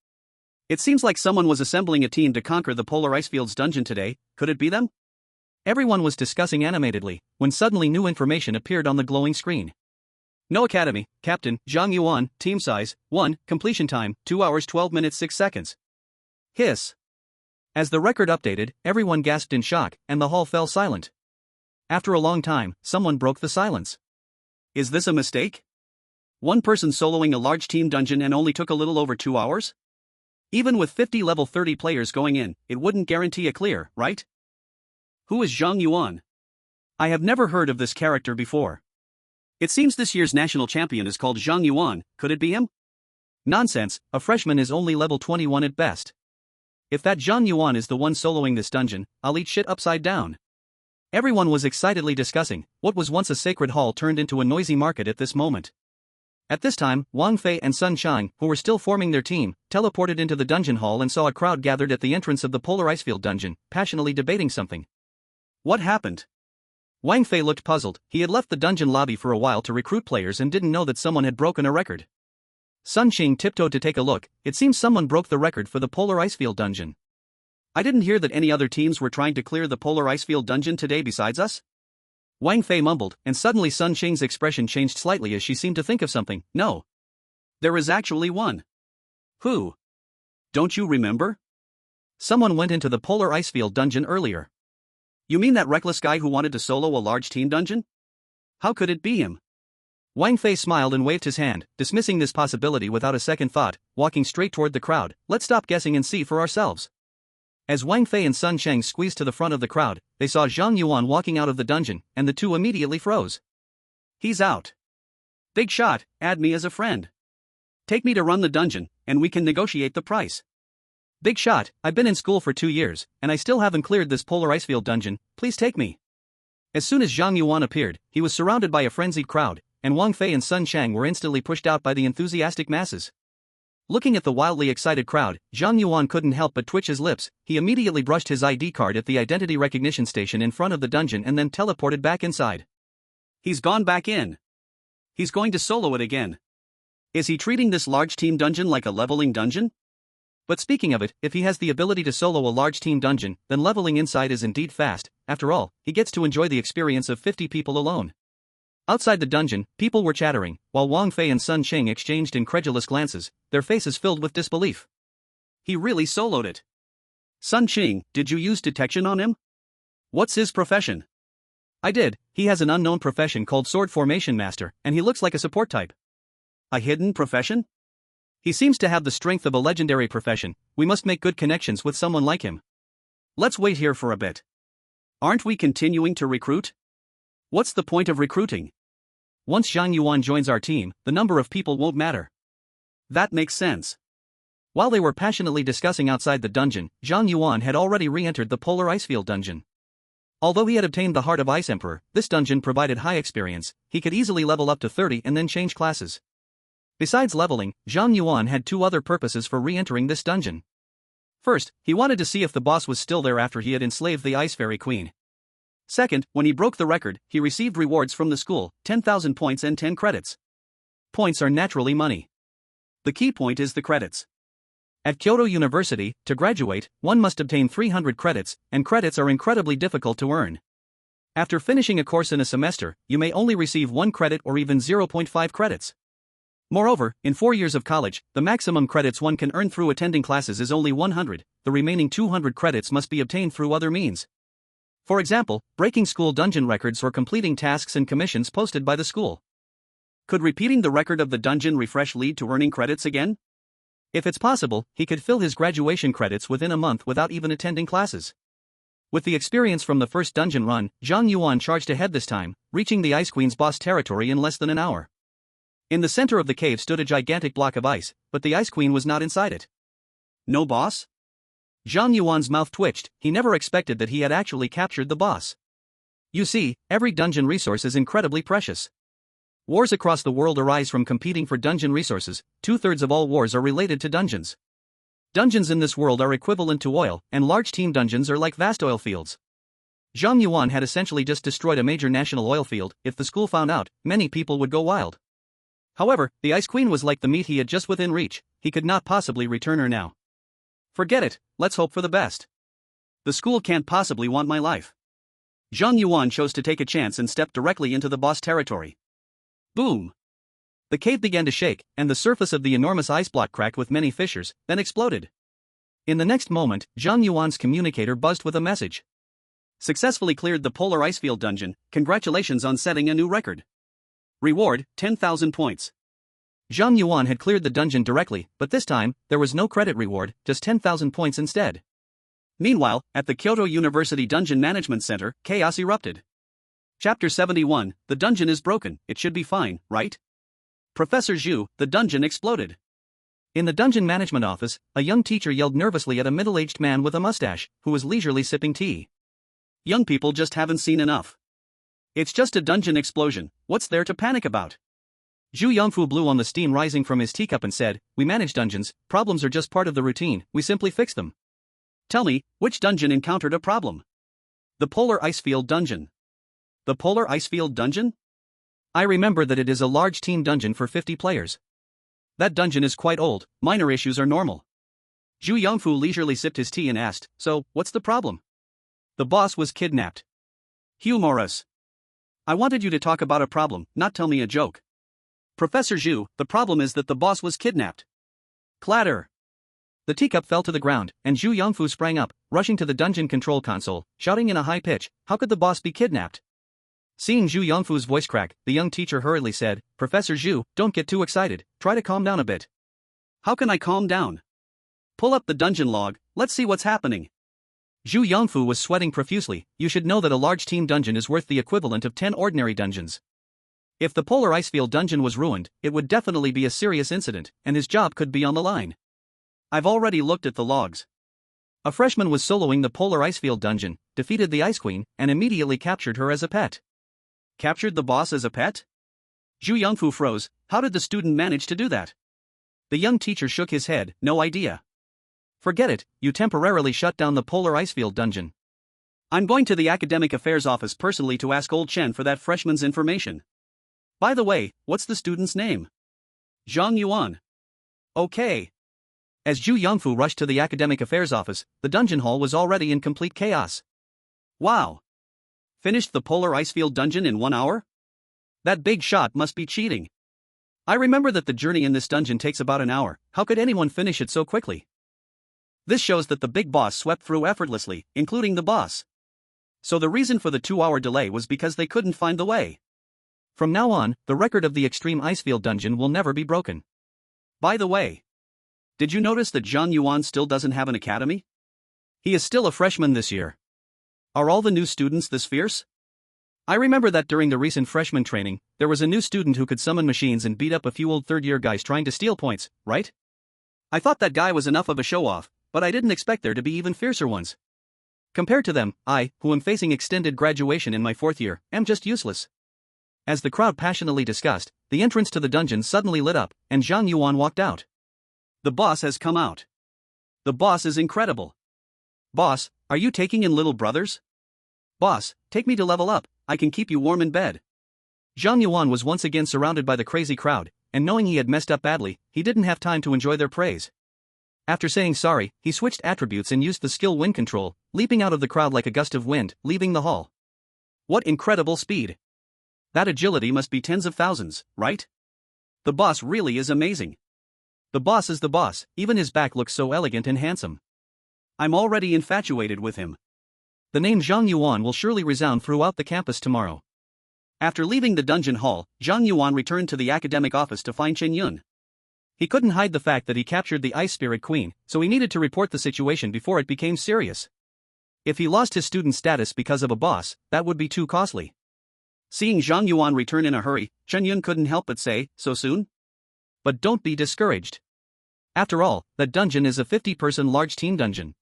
It seems like someone was assembling a team to conquer the Polar Icefields dungeon today. Could it be them? Everyone was discussing animatedly, when suddenly new information appeared on the glowing screen. No academy, Captain, Zhang Yuan, team size, 1, completion time, 2 hours 12 minutes 6 seconds. Hiss. As the record updated, everyone gasped in shock, and the hall fell silent. After a long time, someone broke the silence. Is this a mistake? One person soloing a large team dungeon and only took a little over 2 hours? Even with 50 level 30 players going in, it wouldn't guarantee a clear, right? Who is Zhang Yuan? I have never heard of this character before. It seems this year's national champion is called Zhang Yuan. Could it be him? Nonsense, a freshman is only level 21 at best. If that Zhang Yuan is the one soloing this dungeon, I'll eat shit upside down. Everyone was excitedly discussing what was once a sacred hall turned into a noisy market at this moment. At this time, Wang Fei and Sun Shang, who were still forming their team, teleported into the dungeon hall and saw a crowd gathered at the entrance of the Polar Icefield dungeon, passionately debating something. What happened? Wang Fei looked puzzled. He had left the dungeon lobby for a while to recruit players and didn't know that someone had broken a record. Sun Xing tiptoed to take a look. It seems someone broke the record for the Polar Icefield dungeon. I didn't hear that any other teams were trying to clear the Polar Icefield dungeon today besides us. Wang Fei mumbled, and suddenly Sun Xing's expression changed slightly as she seemed to think of something. No. There is actually one. Who? Don't you remember? Someone went into the Polar Icefield dungeon earlier. You mean that reckless guy who wanted to solo a large team dungeon? How could it be him? Wang Fei smiled and waved his hand, dismissing this possibility without a second thought, walking straight toward the crowd. Let's stop guessing and see for ourselves. As Wang Fei and Sun Shang squeezed to the front of the crowd, they saw Zhang Yuan walking out of the dungeon, and the two immediately froze. He's out. Big shot, add me as a friend. Take me to run the dungeon, and we can negotiate the price. Big shot, I've been in school for 2 years, and I still haven't cleared this Polar Icefield dungeon, please take me. As soon as Zhang Yuan appeared, he was surrounded by a frenzied crowd, and Wang Fei and Sun Chang were instantly pushed out by the enthusiastic masses. Looking at the wildly excited crowd, Zhang Yuan couldn't help but twitch his lips. He immediately brushed his ID card at the identity recognition station in front of the dungeon and then teleported back inside. He's gone back in. He's going to solo it again. Is he treating this large team dungeon like a leveling dungeon? But speaking of it, if he has the ability to solo a large team dungeon, then leveling inside is indeed fast. After all, he gets to enjoy the experience of 50 people alone. Outside the dungeon, people were chattering, while Wang Fei and Sun Chang exchanged incredulous glances, their faces filled with disbelief. He really soloed it. Sun Chang, did you use detection on him? What's his profession? I did. He has an unknown profession called Sword Formation Master, and he looks like a support type. A hidden profession? He seems to have the strength of a legendary profession. We must make good connections with someone like him. Let's wait here for a bit. Aren't we continuing to recruit? What's the point of recruiting? Once Zhang Yuan joins our team, the number of people won't matter. That makes sense. While they were passionately discussing outside the dungeon, Zhang Yuan had already re-entered the Polar Icefield dungeon. Although he had obtained the Heart of Ice Emperor, this dungeon provided high experience. He could easily level up to 30 and then change classes. Besides leveling, Zhang Yuan had two other purposes for re-entering this dungeon. First, he wanted to see if the boss was still there after he had enslaved the Ice Fairy Queen. Second, when he broke the record, he received rewards from the school, 10,000 points and 10 credits. Points are naturally money. The key point is the credits. At Kyoto University, to graduate, one must obtain 300 credits, and credits are incredibly difficult to earn. After finishing a course in a semester, you may only receive 1 credit or even 0.5 credits. Moreover, in 4 years of college, the maximum credits one can earn through attending classes is only 100, the remaining 200 credits must be obtained through other means. For example, breaking school dungeon records or completing tasks and commissions posted by the school. Could repeating the record of the dungeon refresh lead to earning credits again? If it's possible, he could fill his graduation credits within a month without even attending classes. With the experience from the first dungeon run, Zhang Yuan charged ahead this time, reaching the Ice Queen's boss territory in less than an hour. In the center of the cave stood a gigantic block of ice, but the Ice Queen was not inside it. No boss? Zhang Yuan's mouth twitched. He never expected that he had actually captured the boss. You see, every dungeon resource is incredibly precious. Wars across the world arise from competing for dungeon resources. 2/3 of all wars are related to dungeons. Dungeons in this world are equivalent to oil, and large team dungeons are like vast oil fields. Zhang Yuan had essentially just destroyed a major national oil field. If the school found out, many people would go wild. However, the Ice Queen was like the meat he had just within reach. He could not possibly return her now. Forget it, let's hope for the best. The school can't possibly want my life. Zhang Yuan chose to take a chance and stepped directly into the boss territory. Boom! The cave began to shake, and the surface of the enormous ice block cracked with many fissures, then exploded. In the next moment, Zhang Yuan's communicator buzzed with a message. Successfully cleared the Polar Icefield dungeon. Congratulations on setting a new record. Reward, 10,000 points. Zhang Yuan had cleared the dungeon directly, but this time, there was no credit reward, just 10,000 points instead. Meanwhile, at the Kyoto University Dungeon Management Center, chaos erupted. Chapter 71, the dungeon is broken, it should be fine, right? Professor Zhu, the dungeon exploded. In the dungeon management office, a young teacher yelled nervously at a middle-aged man with a mustache, who was leisurely sipping tea. Young people just haven't seen enough. It's just a dungeon explosion, what's there to panic about? Zhu Yangfu blew on the steam rising from his teacup and said, "We manage dungeons, problems are just part of the routine, we simply fix them." Tell me, which dungeon encountered a problem? The Polar Icefield dungeon. The Polar Icefield dungeon? I remember that it is a large team dungeon for 50 players. That dungeon is quite old, minor issues are normal. Zhu Yangfu leisurely sipped his tea and asked, "So, what's the problem?" The boss was kidnapped. Humorous. I wanted you to talk about a problem, not tell me a joke. Professor Zhu, the problem is that the boss was kidnapped. Clatter. The teacup fell to the ground, and Zhu Yangfu sprang up, rushing to the dungeon control console, shouting in a high pitch, "How could the boss be kidnapped?" Seeing Zhu Yangfu's voice crack, the young teacher hurriedly said, "Professor Zhu, don't get too excited, try to calm down a bit." How can I calm down? Pull up the dungeon log, let's see what's happening. Zhu Yangfu was sweating profusely. You should know that a large team dungeon is worth the equivalent of 10 ordinary dungeons. If the Polar Icefield dungeon was ruined, it would definitely be a serious incident, and his job could be on the line. I've already looked at the logs. A freshman was soloing the Polar Icefield dungeon, defeated the Ice Queen, and immediately captured her as a pet. Captured the boss as a pet? Zhu Yongfu froze. How did the student manage to do that? The young teacher shook his head, no idea. Forget it, you temporarily shut down the polar icefield dungeon. I'm going to the academic affairs office personally to ask old Chen for that freshman's information. By the way, what's the student's name? Zhang Yuan. Okay. As Zhu Yongfu rushed to the academic affairs office, the dungeon hall was already in complete chaos. Wow. Finished the polar icefield dungeon in 1 hour? That big shot must be cheating. I remember that the journey in this dungeon takes about an hour. How could anyone finish it so quickly? This shows that the big boss swept through effortlessly, including the boss. So the reason for the 2-hour delay was because they couldn't find the way. From now on, the record of the extreme icefield dungeon will never be broken. By the way, did you notice that Zhang Yuan still doesn't have an academy? He is still a freshman this year. Are all the new students this fierce? I remember that during the recent freshman training, there was a new student who could summon machines and beat up a few old third-year guys trying to steal points, right? I thought that guy was enough of a show-off, but I didn't expect there to be even fiercer ones. Compared to them, I, who am facing extended graduation in my 4th year, am just useless. As the crowd passionately discussed, the entrance to the dungeon suddenly lit up, and Zhang Yuan walked out. The boss has come out. The boss is incredible. Boss, are you taking in little brothers? Boss, take me to level up, I can keep you warm in bed. Zhang Yuan was once again surrounded by the crazy crowd, and knowing he had messed up badly, he didn't have time to enjoy their praise. After saying sorry, he switched attributes and used the skill wind control, leaping out of the crowd like a gust of wind, leaving the hall. What incredible speed! That agility must be tens of thousands, right? The boss really is amazing. The boss is the boss, even his back looks so elegant and handsome. I'm already infatuated with him. The name Zhang Yuan will surely resound throughout the campus tomorrow. After leaving the dungeon hall, Zhang Yuan returned to the academic office to find Chen Yun. He couldn't hide the fact that he captured the Ice Spirit Queen, so he needed to report the situation before it became serious. If he lost his student status because of a boss, that would be too costly. Seeing Zhang Yuan return in a hurry, Chen Yun couldn't help but say, so soon? But don't be discouraged. After all, that dungeon is a 50-person large team dungeon.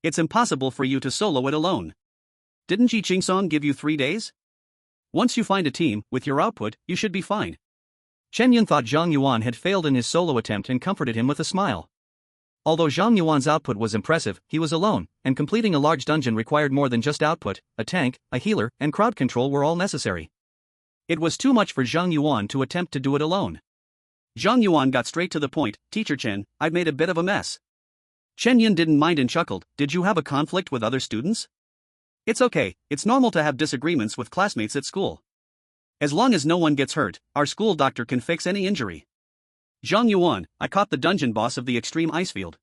It's impossible for you to solo it alone. Didn't Ji Qingsong give you 3 days? Once you find a team, with your output, you should be fine. Chen Yun thought Zhang Yuan had failed in his solo attempt and comforted him with a smile. Although Zhang Yuan's output was impressive, he was alone, and completing a large dungeon required more than just output. A tank, a healer, and crowd control were all necessary. It was too much for Zhang Yuan to attempt to do it alone. Zhang Yuan got straight to the point. Teacher Chen, I've made a bit of a mess. Chen Yun didn't mind and chuckled. Did you have a conflict with other students? It's okay, it's normal to have disagreements with classmates at school. As long as no one gets hurt, our school doctor can fix any injury. Zhang Yuan, I caught the dungeon boss of the extreme icefield.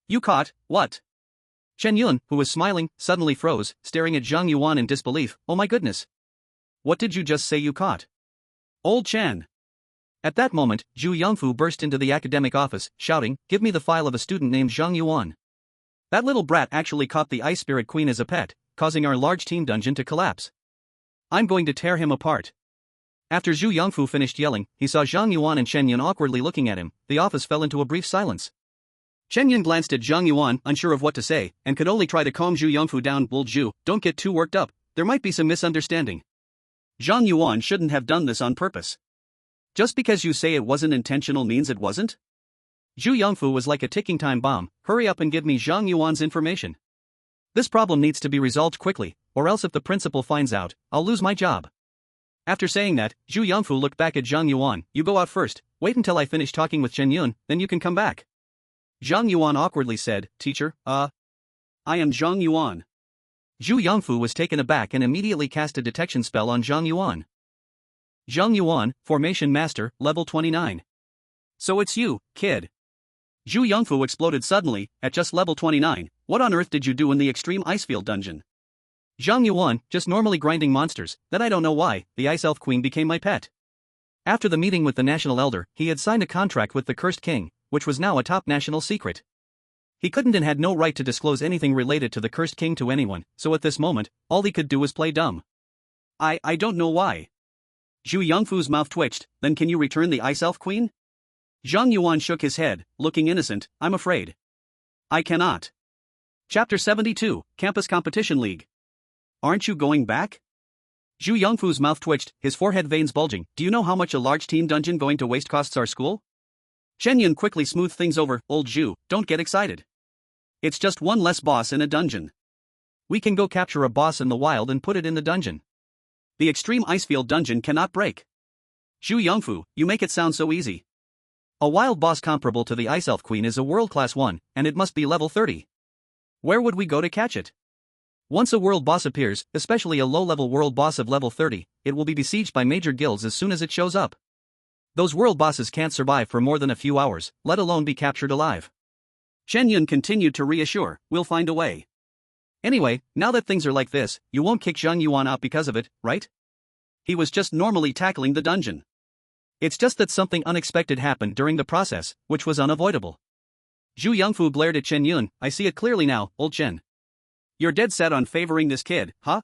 You caught, what? Chen Yun, who was smiling, suddenly froze, staring at Zhang Yuan in disbelief. Oh my goodness. What did you just say you caught? Old Chen. At that moment, Zhu Yongfu burst into the academic office, shouting, give me the file of a student named Zhang Yuan. That little brat actually caught the Ice Spirit Queen as a pet, causing our large team dungeon to collapse. I'm going to tear him apart. After Zhu Yongfu finished yelling, he saw Zhang Yuan and Chen Yun awkwardly looking at him. The office fell into a brief silence. Chen Yun glanced at Zhang Yuan, unsure of what to say, and could only try to calm Zhu Yongfu down. Well, Zhu, don't get too worked up, there might be some misunderstanding. Zhang Yuan shouldn't have done this on purpose. Just because you say it wasn't intentional means it wasn't? Zhu Yongfu was like a ticking time bomb. Hurry up and give me Zhang Yuan's information. This problem needs to be resolved quickly, or else if the principal finds out, I'll lose my job. After saying that, Zhu Yongfu looked back at Zhang Yuan. You go out first, wait until I finish talking with Chen Yun, then you can come back. Zhang Yuan awkwardly said, Teacher, I am Zhang Yuan. Zhu Yongfu was taken aback and immediately cast a detection spell on Zhang Yuan. Zhang Yuan, Formation Master, level 29. So it's you, kid. Zhu Yongfu exploded suddenly, at just level 29, what on earth did you do in the extreme icefield dungeon? Zhang Yuan, just normally grinding monsters, then I don't know why, the Ice Elf Queen became my pet. After the meeting with the National Elder, he had signed a contract with the Cursed King, which was now a top national secret. He couldn't and had no right to disclose anything related to the Cursed King to anyone, so at this moment, all he could do was play dumb. I don't know why. Zhu Yongfu's mouth twitched. Then can you return the Ice Elf Queen? Zhang Yuan shook his head, looking innocent. I'm afraid I cannot. Chapter 72, Campus Competition League. Aren't you going back? Zhu Yongfu's mouth twitched, his forehead veins bulging. Do you know how much a large team dungeon going to waste costs our school? Chen Yun quickly smoothed things over. Old Zhu, don't get excited. It's just one less boss in a dungeon. We can go capture a boss in the wild and put it in the dungeon. The extreme icefield dungeon cannot break. Zhu Yongfu, you make it sound so easy. A wild boss comparable to the Ice Elf Queen is a world-class one, and it must be level 30. Where would we go to catch it? Once a world boss appears, especially a low-level world boss of level 30, it will be besieged by major guilds as soon as it shows up. Those world bosses can't survive for more than a few hours, let alone be captured alive. Chen Yun continued to reassure, we'll find a way. Anyway, now that things are like this, you won't kick Zhang Yuan out because of it, right? He was just normally tackling the dungeon. It's just that something unexpected happened during the process, which was unavoidable. Zhu Yongfu glared at Chen Yun. I see it clearly now, old Chen. You're dead set on favoring this kid, huh?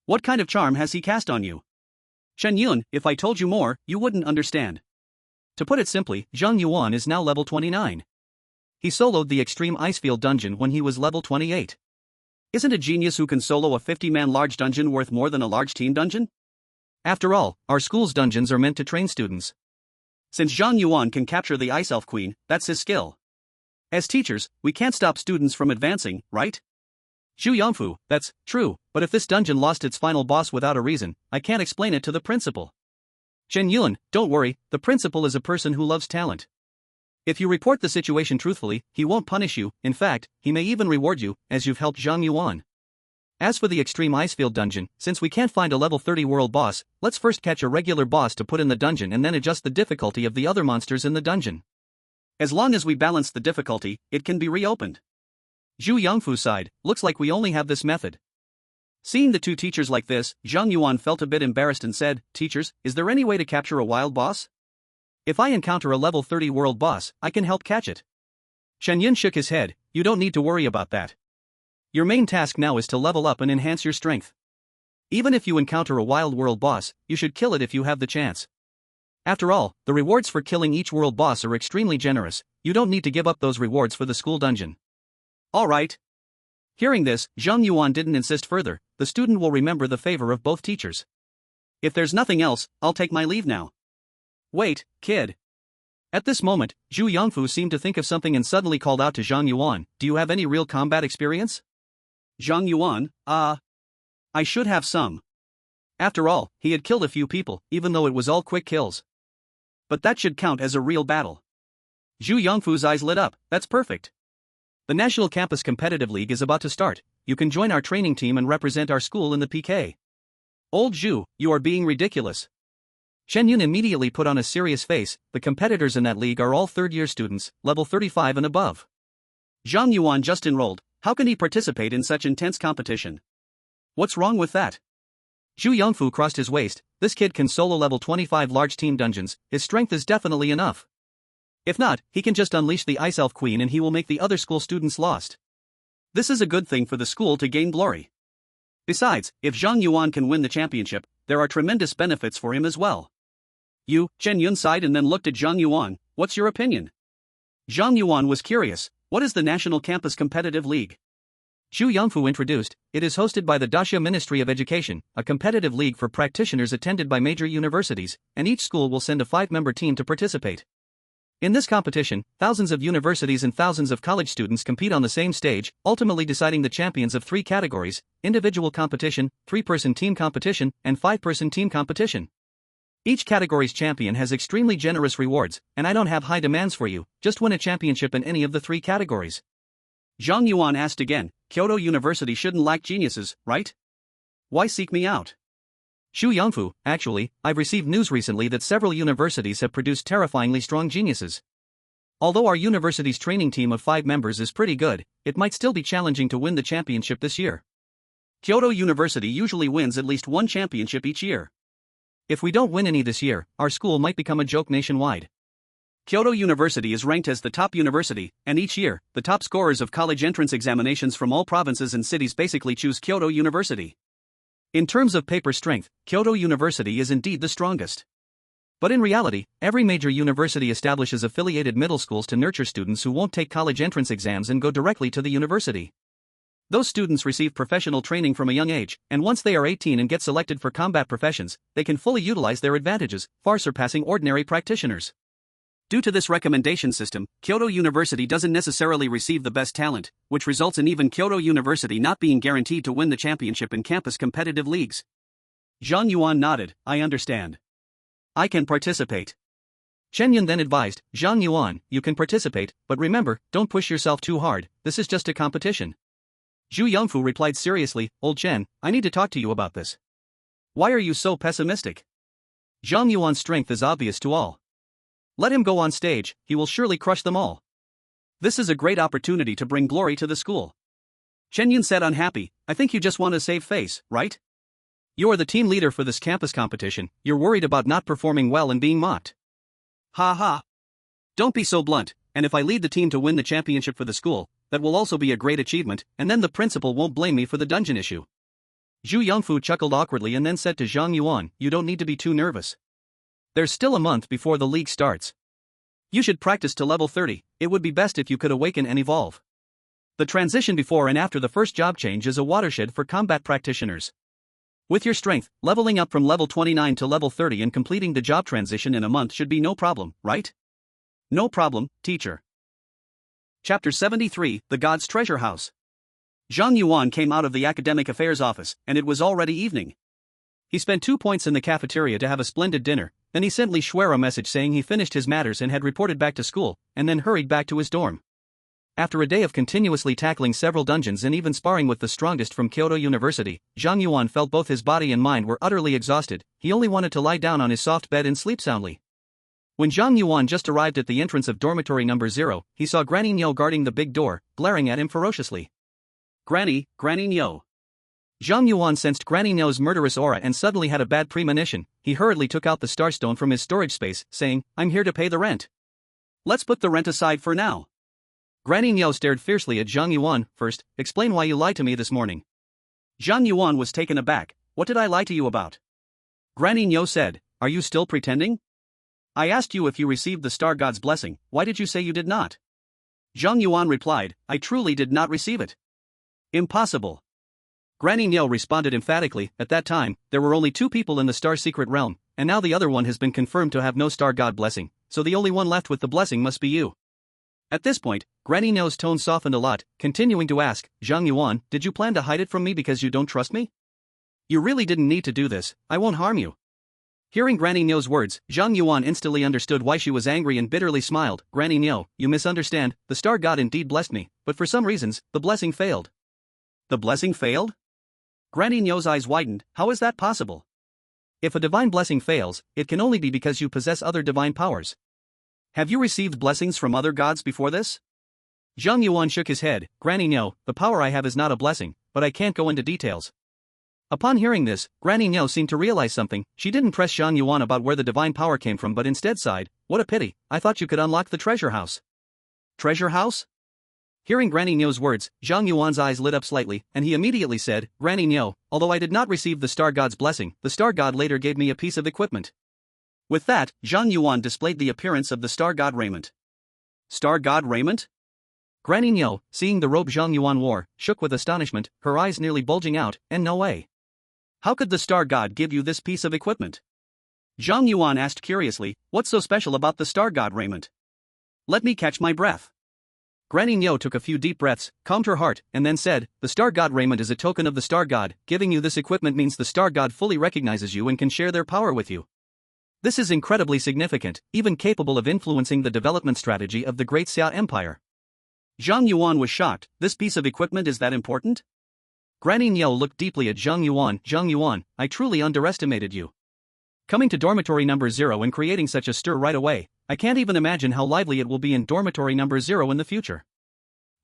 What kind of charm has he cast on you? Chen Yun, if I told you more, you wouldn't understand. To put it simply, Zhang Yuan is now level 29. He soloed the extreme icefield dungeon when he was level 28. Isn't a genius who can solo a 50-man large dungeon worth more than a large team dungeon? After all, our school's dungeons are meant to train students. Since Zhang Yuan can capture the Ice Elf Queen, that's his skill. As teachers, we can't stop students from advancing, right? Zhu Yongfu, that's true, but if this dungeon lost its final boss without a reason, I can't explain it to the principal. Chen Yun, don't worry, the principal is a person who loves talent. If you report the situation truthfully, he won't punish you, in fact, he may even reward you, as you've helped Zhang Yuan. As for the extreme icefield dungeon, since we can't find a level 30 world boss, let's first catch a regular boss to put in the dungeon and then adjust the difficulty of the other monsters in the dungeon. As long as we balance the difficulty, it can be reopened. Zhu Yongfu sighed, looks like we only have this method. Seeing the two teachers like this, Zhang Yuan felt a bit embarrassed and said, Teachers, is there any way to capture a wild boss? If I encounter a level 30 world boss, I can help catch it. Chen Yun shook his head, you don't need to worry about that. Your main task now is to level up and enhance your strength. Even if you encounter a wild world boss, you should kill it if you have the chance. After all, the rewards for killing each world boss are extremely generous, you don't need to give up those rewards for the school dungeon. Alright. Hearing this, Zhang Yuan didn't insist further, the student will remember the favor of both teachers. If there's nothing else, I'll take my leave now. Wait, kid. At this moment, Zhu Yongfu seemed to think of something and suddenly called out to Zhang Yuan, do you have any real combat experience? Zhang Yuan, I should have some. After all, he had killed a few people, even though it was all quick kills. But that should count as a real battle. Zhu Yongfu's eyes lit up, that's perfect. The National Campus Competitive League is about to start, you can join our training team and represent our school in the PK. Old Zhu, you are being ridiculous. Chen Yun immediately put on a serious face, the competitors in that league are all third-year students, level 35 and above. Zhang Yuan just enrolled, how can he participate in such intense competition? What's wrong with that? Zhu Yongfu crossed his waist, this kid can solo level 25 large team dungeons, his strength is definitely enough. If not, he can just unleash the Ice Elf Queen and he will make the other school students lost. This is a good thing for the school to gain glory. Besides, if Zhang Yuan can win the championship, there are tremendous benefits for him as well. Chen Yun sighed and then looked at Zhang Yuan, what's your opinion? Zhang Yuan was curious, what is the National Campus Competitive League? Zhu Yongfu introduced, it is hosted by the Daxia Ministry of Education, a competitive league for practitioners attended by major universities, and each school will send a 5-member team to participate. In this competition, thousands of universities and thousands of college students compete on the same stage, ultimately deciding the champions of 3 categories, individual competition, 3-person team competition, and 5-person team competition. Each category's champion has extremely generous rewards, and I don't have high demands for you, just win a championship in any of the 3 categories. Zhang Yuan asked again, Kyoto University shouldn't lack geniuses, right? Why seek me out? Zhu Yongfu, actually, I've received news recently that several universities have produced terrifyingly strong geniuses. Although our university's training team of 5 members is pretty good, it might still be challenging to win the championship this year. Kyoto University usually wins at least 1 championship each year. If we don't win any this year, our school might become a joke nationwide. Kyoto University is ranked as the top university, and each year, the top scorers of college entrance examinations from all provinces and cities basically choose Kyoto University. In terms of paper strength, Kyoto University is indeed the strongest. But in reality, every major university establishes affiliated middle schools to nurture students who won't take college entrance exams and go directly to the university. Those students receive professional training from a young age, and once they are 18 and get selected for combat professions, they can fully utilize their advantages, far surpassing ordinary practitioners. Due to this recommendation system, Kyoto University doesn't necessarily receive the best talent, which results in even Kyoto University not being guaranteed to win the championship in campus competitive leagues. Zhang Yuan nodded. I understand. I can participate. Chen Yun then advised, Zhang Yuan, you can participate, but remember, don't push yourself too hard, this is just a competition. Zhu Yongfu replied seriously, Old Chen, I need to talk to you about this. Why are you so pessimistic? Zhang Yuan's strength is obvious to all. Let him go on stage, he will surely crush them all. This is a great opportunity to bring glory to the school. Chen Yun said unhappy, I think you just want to save face, right? You are the team leader for this campus competition, you're worried about not performing well and being mocked. Ha ha. Don't be so blunt, and if I lead the team to win the championship for the school, that will also be a great achievement, and then the principal won't blame me for the dungeon issue. Zhu Yongfu chuckled awkwardly and then said to Zhang Yuan, you don't need to be too nervous. There's still a month before the league starts. You should practice to level 30, it would be best if you could awaken and evolve. The transition before and after the first job change is a watershed for combat practitioners. With your strength, leveling up from level 29 to level 30 and completing the job transition in a month should be no problem, right? No problem, teacher. Chapter 73, The God's Treasure House. Zhang Yuan came out of the academic affairs office, and it was already evening. He spent 2 points in the cafeteria to have a splendid dinner, then he sent Li Xue'er a message saying he finished his matters and had reported back to school, and then hurried back to his dorm. After a day of continuously tackling several dungeons and even sparring with the strongest from Kyoto University, Zhang Yuan felt both his body and mind were utterly exhausted, he only wanted to lie down on his soft bed and sleep soundly. When Zhang Yuan just arrived at the entrance of dormitory number 0, he saw Granny Nyo guarding the big door, glaring at him ferociously. Granny Nyo. Zhang Yuan sensed Granny Nyo's murderous aura and suddenly had a bad premonition. He hurriedly took out the starstone from his storage space, saying, I'm here to pay the rent. Let's put the rent aside for now. Granny Nyo stared fiercely at Zhang Yuan. First, explain why you lied to me this morning. Zhang Yuan was taken aback. What did I lie to you about? Granny Nyo said, are you still pretending? I asked you if you received the Star God's blessing, why did you say you did not? Zhang Yuan replied, I truly did not receive it. Impossible. Granny Nyo responded emphatically, at that time, there were only 2 people in the Star Secret Realm, and now the other one has been confirmed to have no Star God blessing, so the only one left with the blessing must be you. At this point, Granny Nyo's tone softened a lot, continuing to ask, Zhang Yuan, did you plan to hide it from me because you don't trust me? You really didn't need to do this, I won't harm you. Hearing Granny Nyo's words, Zhang Yuan instantly understood why she was angry and bitterly smiled. Granny Nyo, you misunderstand, the Star God indeed blessed me, but for some reasons, the blessing failed. The blessing failed? Granny Nyo's eyes widened, how is that possible? If a divine blessing fails, it can only be because you possess other divine powers. Have you received blessings from other gods before this? Zhang Yuan shook his head, Granny Nyo, the power I have is not a blessing, but I can't go into details. Upon hearing this, Granny Nyo seemed to realize something. She didn't press Zhang Yuan about where the divine power came from but instead sighed, what a pity, I thought you could unlock the treasure house. Treasure house? Hearing Granny Nyo's words, Zhang Yuan's eyes lit up slightly, and he immediately said, Granny Nyo, although I did not receive the Star God's blessing, the Star God later gave me a piece of equipment. With that, Zhang Yuan displayed the appearance of the Star God raiment. Star God raiment? Granny Nyo, seeing the robe Zhang Yuan wore, shook with astonishment, her eyes nearly bulging out, and no way. How could the Star God give you this piece of equipment? Zhang Yuan asked curiously, what's so special about the Star God raiment? Let me catch my breath. Granny Nyo took a few deep breaths, calmed her heart, and then said, the Star God raiment is a token of the Star God, giving you this equipment means the Star God fully recognizes you and can share their power with you. This is incredibly significant, even capable of influencing the development strategy of the Great Xue'er Empire. Zhang Yuan was shocked, this piece of equipment is that important? Granny Nyo looked deeply at Zhang Yuan, I truly underestimated you. Coming to dormitory number 0 and creating such a stir right away, I can't even imagine how lively it will be in dormitory number 0 in the future.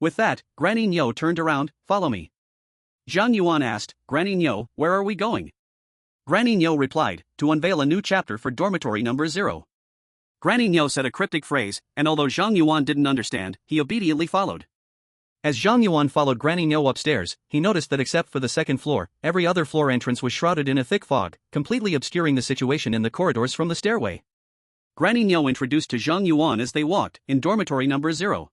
With that, Granny Nyo turned around, follow me. Zhang Yuan asked, Granny Nyo, where are we going? Granny Nyo replied, to unveil a new chapter for dormitory number 0. Granny Nyo said a cryptic phrase, and although Zhang Yuan didn't understand, he obediently followed. As Zhang Yuan followed Granny Nyo upstairs, he noticed that except for the second floor, every other floor entrance was shrouded in a thick fog, completely obscuring the situation in the corridors from the stairway. Granny Nyo introduced to Zhang Yuan as they walked, in dormitory number 0.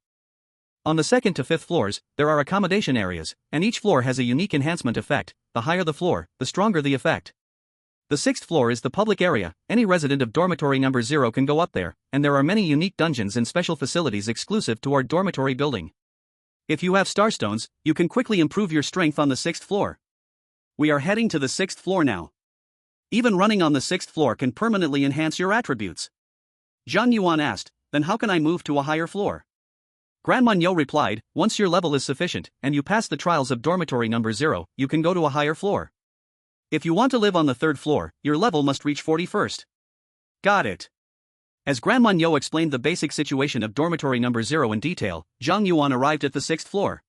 On the second to fifth floors, there are accommodation areas, and each floor has a unique enhancement effect. The higher the floor, the stronger the effect. The sixth floor is the public area. Any resident of dormitory number 0 can go up there, and there are many unique dungeons and special facilities exclusive to our dormitory building. If you have starstones, you can quickly improve your strength on the sixth floor. We are heading to the sixth floor now. Even running on the sixth floor can permanently enhance your attributes. Zhang Yuan asked, then how can I move to a higher floor? Grandma Nyo replied, once your level is sufficient, and you pass the trials of dormitory number 0, you can go to a higher floor. If you want to live on the third floor, your level must reach 41st. Got it. As Grandma Nyo explained the basic situation of dormitory number 0 in detail, Zhang Yuan arrived at the sixth floor.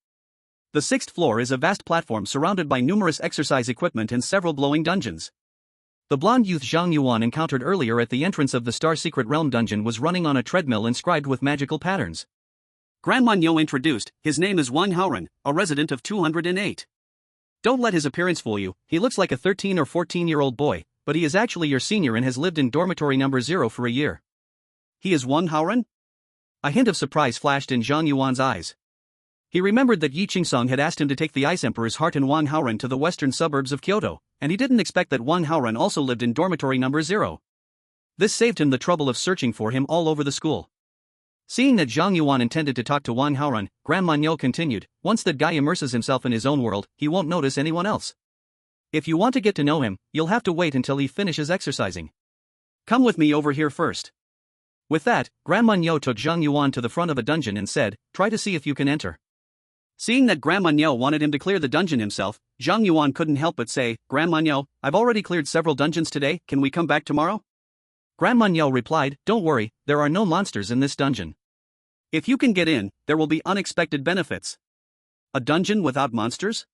The sixth floor is a vast platform surrounded by numerous exercise equipment and several glowing dungeons. The blonde youth Zhang Yuan encountered earlier at the entrance of the Star Secret Realm dungeon was running on a treadmill inscribed with magical patterns. Grandma Nyo introduced, his name is Wang Haoran, a resident of 208. Don't let his appearance fool you, he looks like a 13 or 14-year-old boy, but he is actually your senior and has lived in dormitory number 0 for a year. He is Wang Haoran? A hint of surprise flashed in Zhang Yuan's eyes. He remembered that Yi Qingsong had asked him to take the Ice Emperor's heart and Wang Haoran to the western suburbs of Kyoto, and he didn't expect that Wang Haoran also lived in dormitory number 0. This saved him the trouble of searching for him all over the school. Seeing that Zhang Yuan intended to talk to Wang Haoran, Grandma Nyo continued, once that guy immerses himself in his own world, he won't notice anyone else. If you want to get to know him, you'll have to wait until he finishes exercising. Come with me over here first. With that, Grandma Nyo took Zhang Yuan to the front of a dungeon and said, try to see if you can enter. Seeing that Grandma Nyo wanted him to clear the dungeon himself, Zhang Yuan couldn't help but say, Grandma Nyo, I've already cleared several dungeons today, can we come back tomorrow? Grandma Nyo replied, don't worry, there are no monsters in this dungeon. If you can get in, there will be unexpected benefits. A dungeon without monsters?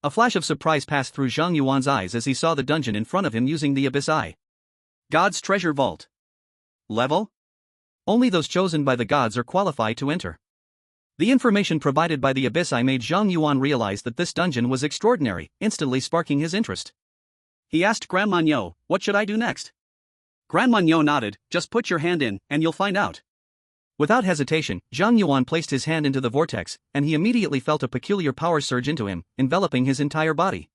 A flash of surprise passed through Zhang Yuan's eyes as he saw the dungeon in front of him using the Abyssal. God's Treasure Vault. Level? Only those chosen by the gods are qualified to enter. The information provided by the Abyssal made Zhang Yuan realize that this dungeon was extraordinary, instantly sparking his interest. He asked Grandma Nyo, what should I do next? Grandma Nyo nodded, just put your hand in, and you'll find out. Without hesitation, Zhang Yuan placed his hand into the vortex, and he immediately felt a peculiar power surge into him, enveloping his entire body.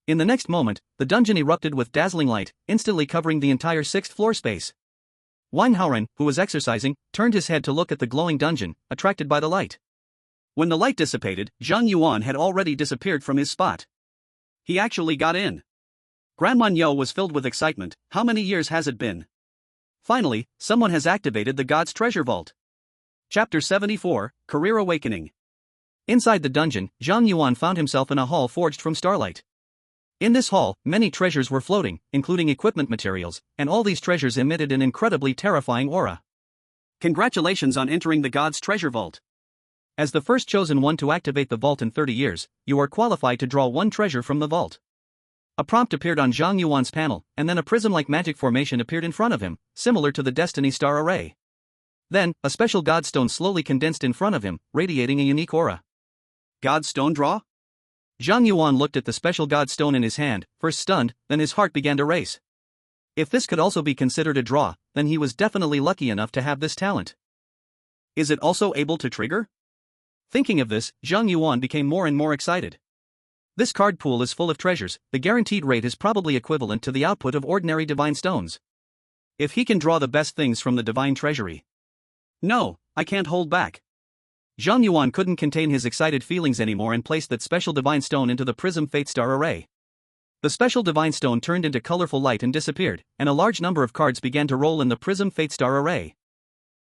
In the next moment, the dungeon erupted with dazzling light, instantly covering the entire sixth floor space. Wang Haoran, who was exercising, turned his head to look at the glowing dungeon, attracted by the light. When the light dissipated, Zhang Yuan had already disappeared from his spot. He actually got in. Grandma Nyo was filled with excitement. How many years has it been? Finally, someone has activated the God's Treasure Vault. Chapter 74, Career Awakening. Inside the dungeon, Zhang Yuan found himself in a hall forged from starlight. In this hall, many treasures were floating, including equipment materials, and all these treasures emitted an incredibly terrifying aura. Congratulations on entering the God's Treasure Vault. As the first chosen one to activate the vault in 30 years, you are qualified to draw one treasure from the vault. A prompt appeared on Zhang Yuan's panel, and then a prism-like magic formation appeared in front of him, similar to the Destiny Star Array. Then, a special Godstone slowly condensed in front of him, radiating a unique aura. Godstone draw? Zhang Yuan looked at the special Godstone in his hand, first stunned, then his heart began to race. If this could also be considered a draw, then he was definitely lucky enough to have this talent. Is it also able to trigger? Thinking of this, Zhang Yuan became more and more excited. This card pool is full of treasures, the guaranteed rate is probably equivalent to the output of ordinary divine stones. If he can draw the best things from the divine treasury. No, I can't hold back. Zhang Yuan couldn't contain his excited feelings anymore and placed that special divine stone into the Prism Fate Star Array. The special divine stone turned into colorful light and disappeared, and a large number of cards began to roll in the Prism Fate Star Array.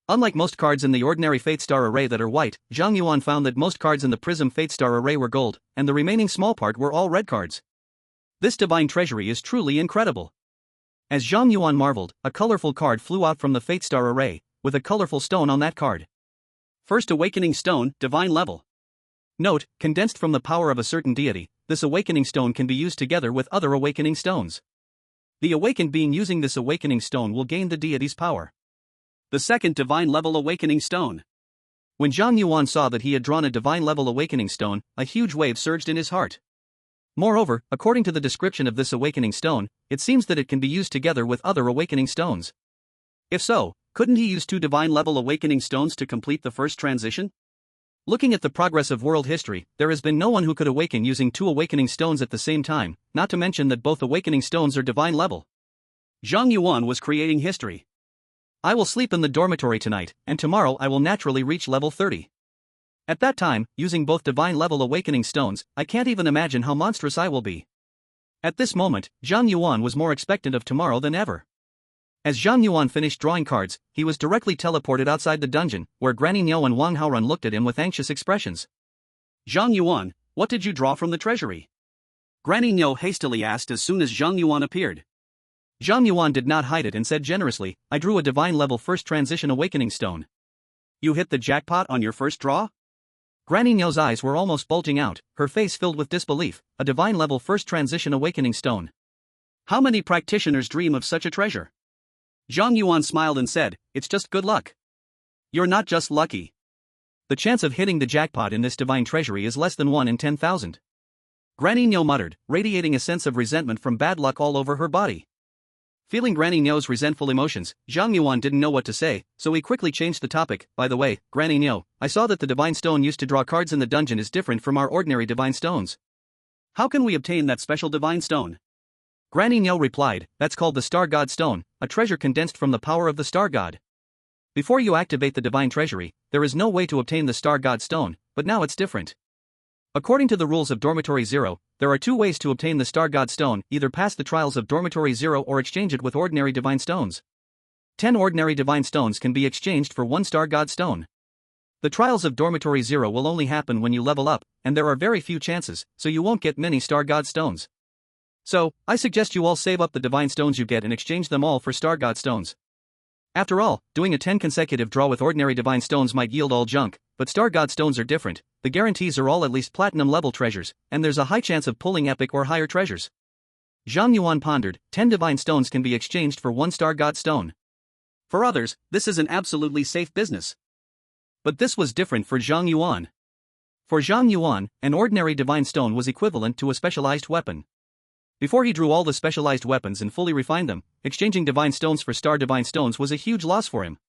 Unlike most cards in the ordinary Fate Star Array that are white, Zhang Yuan found that most cards in the Prism Fate Star Array were gold, and the remaining small part were all red cards. This divine treasury is truly incredible. As Zhang Yuan marveled, a colorful card flew out from the Fate Star Array, with a colorful stone on that card. First Awakening Stone, Divine Level. Note, condensed from the power of a certain deity, this Awakening Stone can be used together with other Awakening Stones. The awakened being using this Awakening Stone will gain the deity's power. The second Divine Level Awakening Stone. When Zhang Yuan saw that he had drawn a Divine Level Awakening Stone, a huge wave surged in his heart. Moreover, according to the description of this Awakening Stone, it seems that it can be used together with other Awakening Stones. If so, couldn't he use two Divine Level Awakening Stones to complete the first transition? Looking at the progress of world history, there has been no one who could awaken using 2 awakening stones at the same time, not to mention that both awakening stones are divine level. Zhang Yuan was creating history. I will sleep in the dormitory tonight, and tomorrow I will naturally reach level 30. At that time, using both divine level awakening stones, I can't even imagine how monstrous I will be. At this moment, Zhang Yuan was more expectant of tomorrow than ever. As Zhang Yuan finished drawing cards, he was directly teleported outside the dungeon, where Granny Niu and Wang Haorun looked at him with anxious expressions. Zhang Yuan, what did you draw from the treasury? Granny Niu hastily asked as soon as Zhang Yuan appeared. Zhang Yuan did not hide it and said generously, I drew a divine level first transition awakening stone. You hit the jackpot on your first draw? Granny Niu's eyes were almost bulging out, her face filled with disbelief, a divine level first transition awakening stone. How many practitioners dream of such a treasure? Zhang Yuan smiled and said, it's just good luck. You're not just lucky. The chance of hitting the jackpot in this divine treasury is less than 1 in 10,000. Granny Niu muttered, radiating a sense of resentment from bad luck all over her body. Feeling Granny Niu's resentful emotions, Zhang Yuan didn't know what to say, so he quickly changed the topic. By the way, Granny Niu, I saw that the divine stone used to draw cards in the dungeon is different from our ordinary divine stones. How can we obtain that special divine stone? Granny Niu replied, that's called the Star God Stone, a treasure condensed from the power of the Star God. Before you activate the divine treasury, there is no way to obtain the Star God Stone, but now it's different. According to the rules of Dormitory 0, there are 2 ways to obtain the Star God Stone, either pass the trials of Dormitory 0 or exchange it with ordinary divine stones. 10 ordinary divine stones can be exchanged for 1 Star God Stone. The trials of Dormitory 0 will only happen when you level up, and there are very few chances, so you won't get many Star God Stones. So, I suggest you all save up the divine stones you get and exchange them all for Star God Stones. After all, doing a 10 consecutive draw with ordinary divine stones might yield all junk, but Star God Stones are different, the guarantees are all at least platinum level treasures, and there's a high chance of pulling epic or higher treasures. Zhang Yuan pondered, 10 divine stones can be exchanged for 1 Star God Stone. For others, this is an absolutely safe business. But this was different for Zhang Yuan. For Zhang Yuan, an ordinary divine stone was equivalent to a specialized weapon. Before he drew all the specialized weapons and fully refined them, exchanging divine stones for Star Divine Stones was a huge loss for him.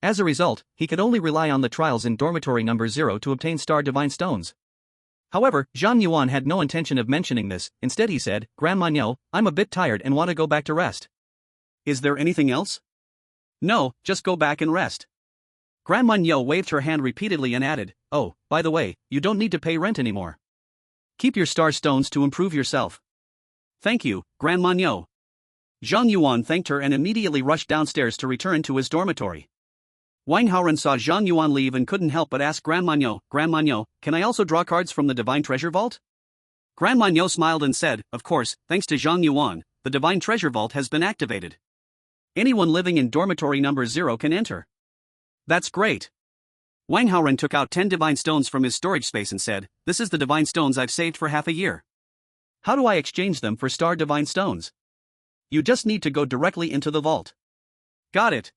As a result, he could only rely on the trials in Dormitory number 0 to obtain Star Divine Stones. However, Zhang Yuan had no intention of mentioning this. Instead he said, Grandma Niu, I'm a bit tired and want to go back to rest. Is there anything else? No, just go back and rest. Grandma Niu waved her hand repeatedly and added, oh, by the way, you don't need to pay rent anymore. Keep your Star Stones to improve yourself. Thank you, Grandma Niu. Zhang Yuan thanked her and immediately rushed downstairs to return to his dormitory. Wang Haorun saw Zhang Yuan leave and couldn't help but ask Grandma Niu, can I also draw cards from the Divine Treasure Vault? Grandma Niu smiled and said, of course, thanks to Zhang Yuan, the Divine Treasure Vault has been activated. Anyone living in dormitory number 0 can enter. That's great. Wang Haorun took out 10 divine stones from his storage space and said, this is the divine stones I've saved for half a year. How do I exchange them for Star Divine Stones? You just need to go directly into the vault. Got it.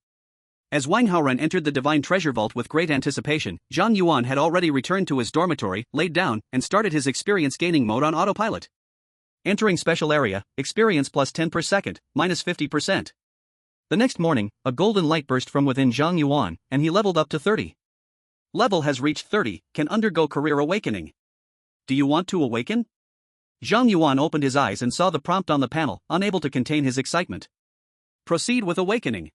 As Wang Haorun entered the Divine Treasure Vault with great anticipation, Zhang Yuan had already returned to his dormitory, laid down, and started his experience gaining mode on autopilot. Entering special area, experience plus 10 per second, minus 50%. The next morning, a golden light burst from within Zhang Yuan, and he leveled up to 30. Level has reached 30, can undergo career awakening. Do you want to awaken? Zhang Yuan opened his eyes and saw the prompt on the panel, unable to contain his excitement. Proceed with awakening.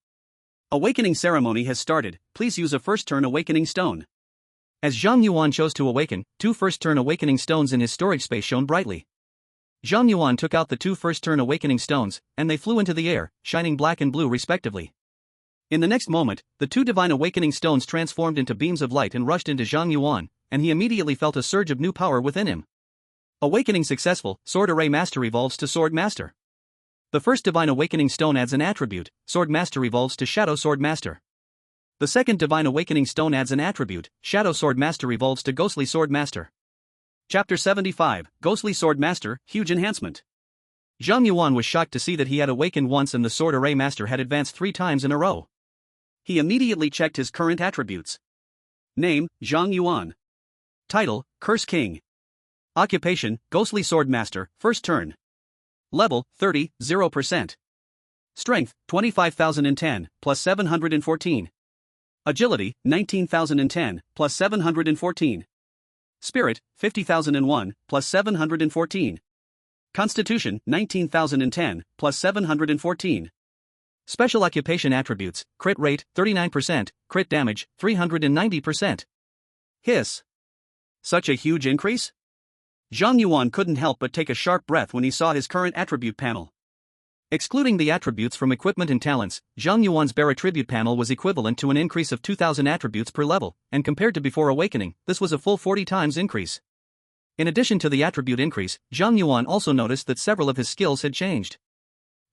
Awakening ceremony has started, please use a first turn awakening stone. As Zhang Yuan chose to awaken, 2 first turn awakening stones in his storage space shone brightly. Zhang Yuan took out the 2 first turn awakening stones, and they flew into the air, shining black and blue respectively. In the next moment, the 2 divine awakening stones transformed into beams of light and rushed into Zhang Yuan, and he immediately felt a surge of new power within him. Awakening successful, Sword Array Master evolves to Sword Master. The first Divine Awakening Stone adds an attribute, Sword Master evolves to Shadow Sword Master. The second Divine Awakening Stone adds an attribute, Shadow Sword Master evolves to Ghostly Sword Master. Chapter 75, Ghostly Sword Master, Huge Enhancement. Zhang Yuan was shocked to see that he had awakened once and the Sword Array Master had advanced 3 times in a row. He immediately checked his current attributes. Name, Zhang Yuan. Title, Curse King. Occupation, Ghostly Sword Master, first turn. Level, 30, 0%. Strength, 25,010, plus 714. Agility, 19,010, plus 714. Spirit, 50,001, plus 714. Constitution, 19,010, plus 714. Special occupation attributes, crit rate, 39%, crit damage, 390%. Hiss. Such a huge increase? Zhang Yuan couldn't help but take a sharp breath when he saw his current attribute panel. Excluding the attributes from equipment and talents, Zhang Yuan's bare attribute panel was equivalent to an increase of 2,000 attributes per level, and compared to before awakening, this was a full 40 times increase. In addition to the attribute increase, Zhang Yuan also noticed that several of his skills had changed.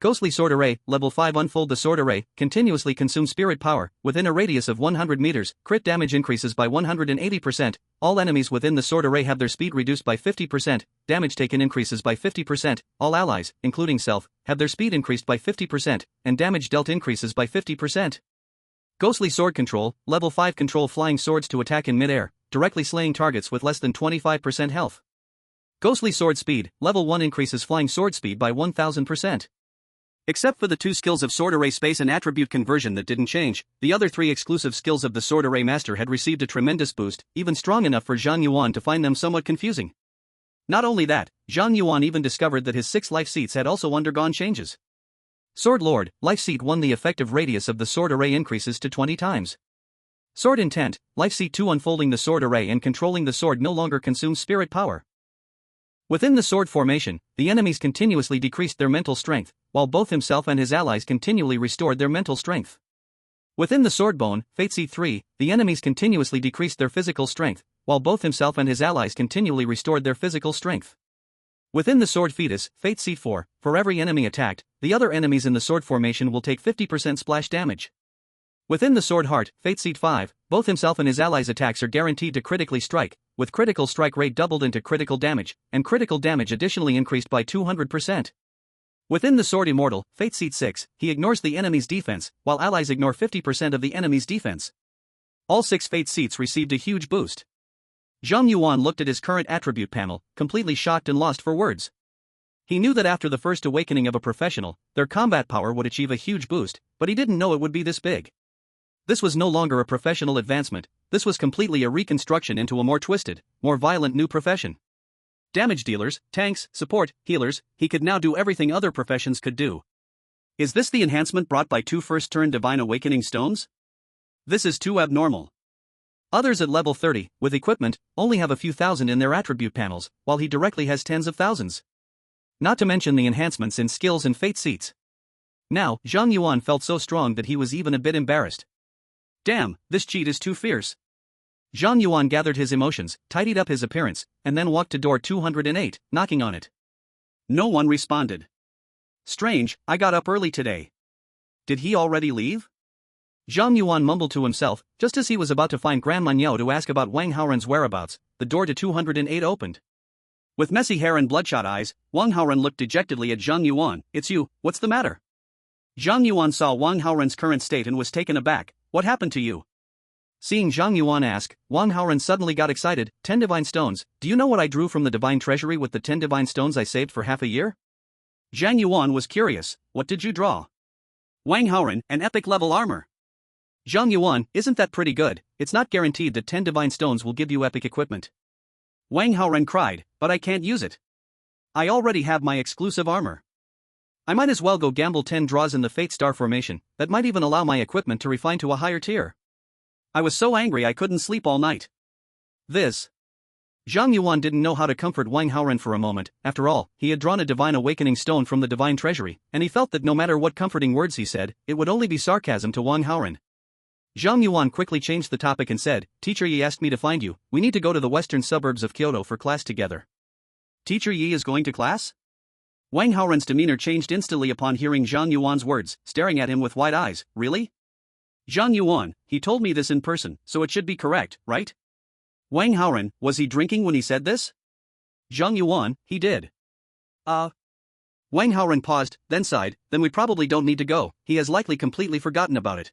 Ghostly Sword Array, Level 5. Unfold the Sword Array, continuously consumes spirit power, within a radius of 100 meters, crit damage increases by 180%, all enemies within the Sword Array have their speed reduced by 50%, damage taken increases by 50%, all allies, including self, have their speed increased by 50%, and damage dealt increases by 50%. Ghostly Sword Control, Level 5. Control flying swords to attack in mid-air, directly slaying targets with less than 25% health. Ghostly Sword Speed, Level 1 increases flying sword speed by 1000%. Except for the two skills of Sword Array Space and Attribute Conversion that didn't change, the other three exclusive skills of the Sword Array Master had received a tremendous boost, even strong enough for Zhang Yuan to find them somewhat confusing. Not only that, Zhang Yuan even discovered that his 6 life seats had also undergone changes. Sword Lord, Life Seat 1. The effective radius of the Sword Array increases to 20 times. Sword Intent, Life Seat 2. Unfolding the Sword Array and controlling the sword no longer consumes spirit power. Within the sword formation, the enemies continuously decreased their mental strength, while both himself and his allies continually restored their mental strength. Within the sword bone, Fate Seat 3, the enemies continuously decreased their physical strength, while both himself and his allies continually restored their physical strength. Within the sword fetus, Fate Seat 4, for every enemy attacked, the other enemies in the sword formation will take 50% splash damage. Within the sword heart, Fate Seat 5, both himself and his allies' attacks are guaranteed to critically strike, with critical strike rate doubled into critical damage, and critical damage additionally increased by 200%. Within the Sword Immortal, Fate Seat 6, he ignores the enemy's defense, while allies ignore 50% of the enemy's defense. All 6 Fate Seats received a huge boost. Zhang Yuan looked at his current attribute panel, completely shocked and lost for words. He knew that after the first awakening of a professional, their combat power would achieve a huge boost, but he didn't know it would be this big. This was no longer a professional advancement, this was completely a reconstruction into a more twisted, more violent new profession. Damage dealers, tanks, support, healers, he could now do everything other professions could do. Is this the enhancement brought by 2 first-turn Divine Awakening stones? This is too abnormal. Others at level 30, with equipment, only have a few thousand in their attribute panels, while he directly has tens of thousands. Not to mention the enhancements in skills and Fate Seats. Now, Zhang Yuan felt so strong that he was even a bit embarrassed. Damn, this cheat is too fierce. Zhang Yuan gathered his emotions, tidied up his appearance, and then walked to door 208, knocking on it. No one responded. Strange, I got up early today. Did he already leave? Zhang Yuan mumbled to himself, just as he was about to find Grandma Niao to ask about Wang Haoren's whereabouts, the door to 208 opened. With messy hair and bloodshot eyes, Wang Haoren looked dejectedly at Zhang Yuan. It's you, what's the matter? Zhang Yuan saw Wang Haoren's current state and was taken aback. What happened to you? Seeing Zhang Yuan ask, Wang Haoren suddenly got excited. 10 divine stones. Do you know what I drew from the divine treasury with the 10 divine stones I saved for half a year? Zhang Yuan was curious. What did you draw? Wang Haoren, an epic level armor. Zhang Yuan, isn't that pretty good? It's not guaranteed that 10 divine stones will give you epic equipment. Wang Haoren cried, but I can't use it. I already have my exclusive armor. I might as well go gamble 10 draws in the Fate Star formation, that might even allow my equipment to refine to a higher tier. I was so angry I couldn't sleep all night. This. Zhang Yuan didn't know how to comfort Wang Haoren for a moment. After all, he had drawn a divine awakening stone from the divine treasury, and he felt that no matter what comforting words he said, it would only be sarcasm to Wang Haoren. Zhang Yuan quickly changed the topic and said, Teacher Yi asked me to find you. We need to go to the western suburbs of Kyoto for class together. Teacher Yi is going to class? Wang Haoren's demeanor changed instantly upon hearing Zhang Yuan's words, staring at him with wide eyes. Really? Zhang Yuan, he told me this in person, so it should be correct, right? Wang Haoren, was he drinking when he said this? Zhang Yuan, he did. Wang Haoren paused, then sighed, then we probably don't need to go, he has likely completely forgotten about it.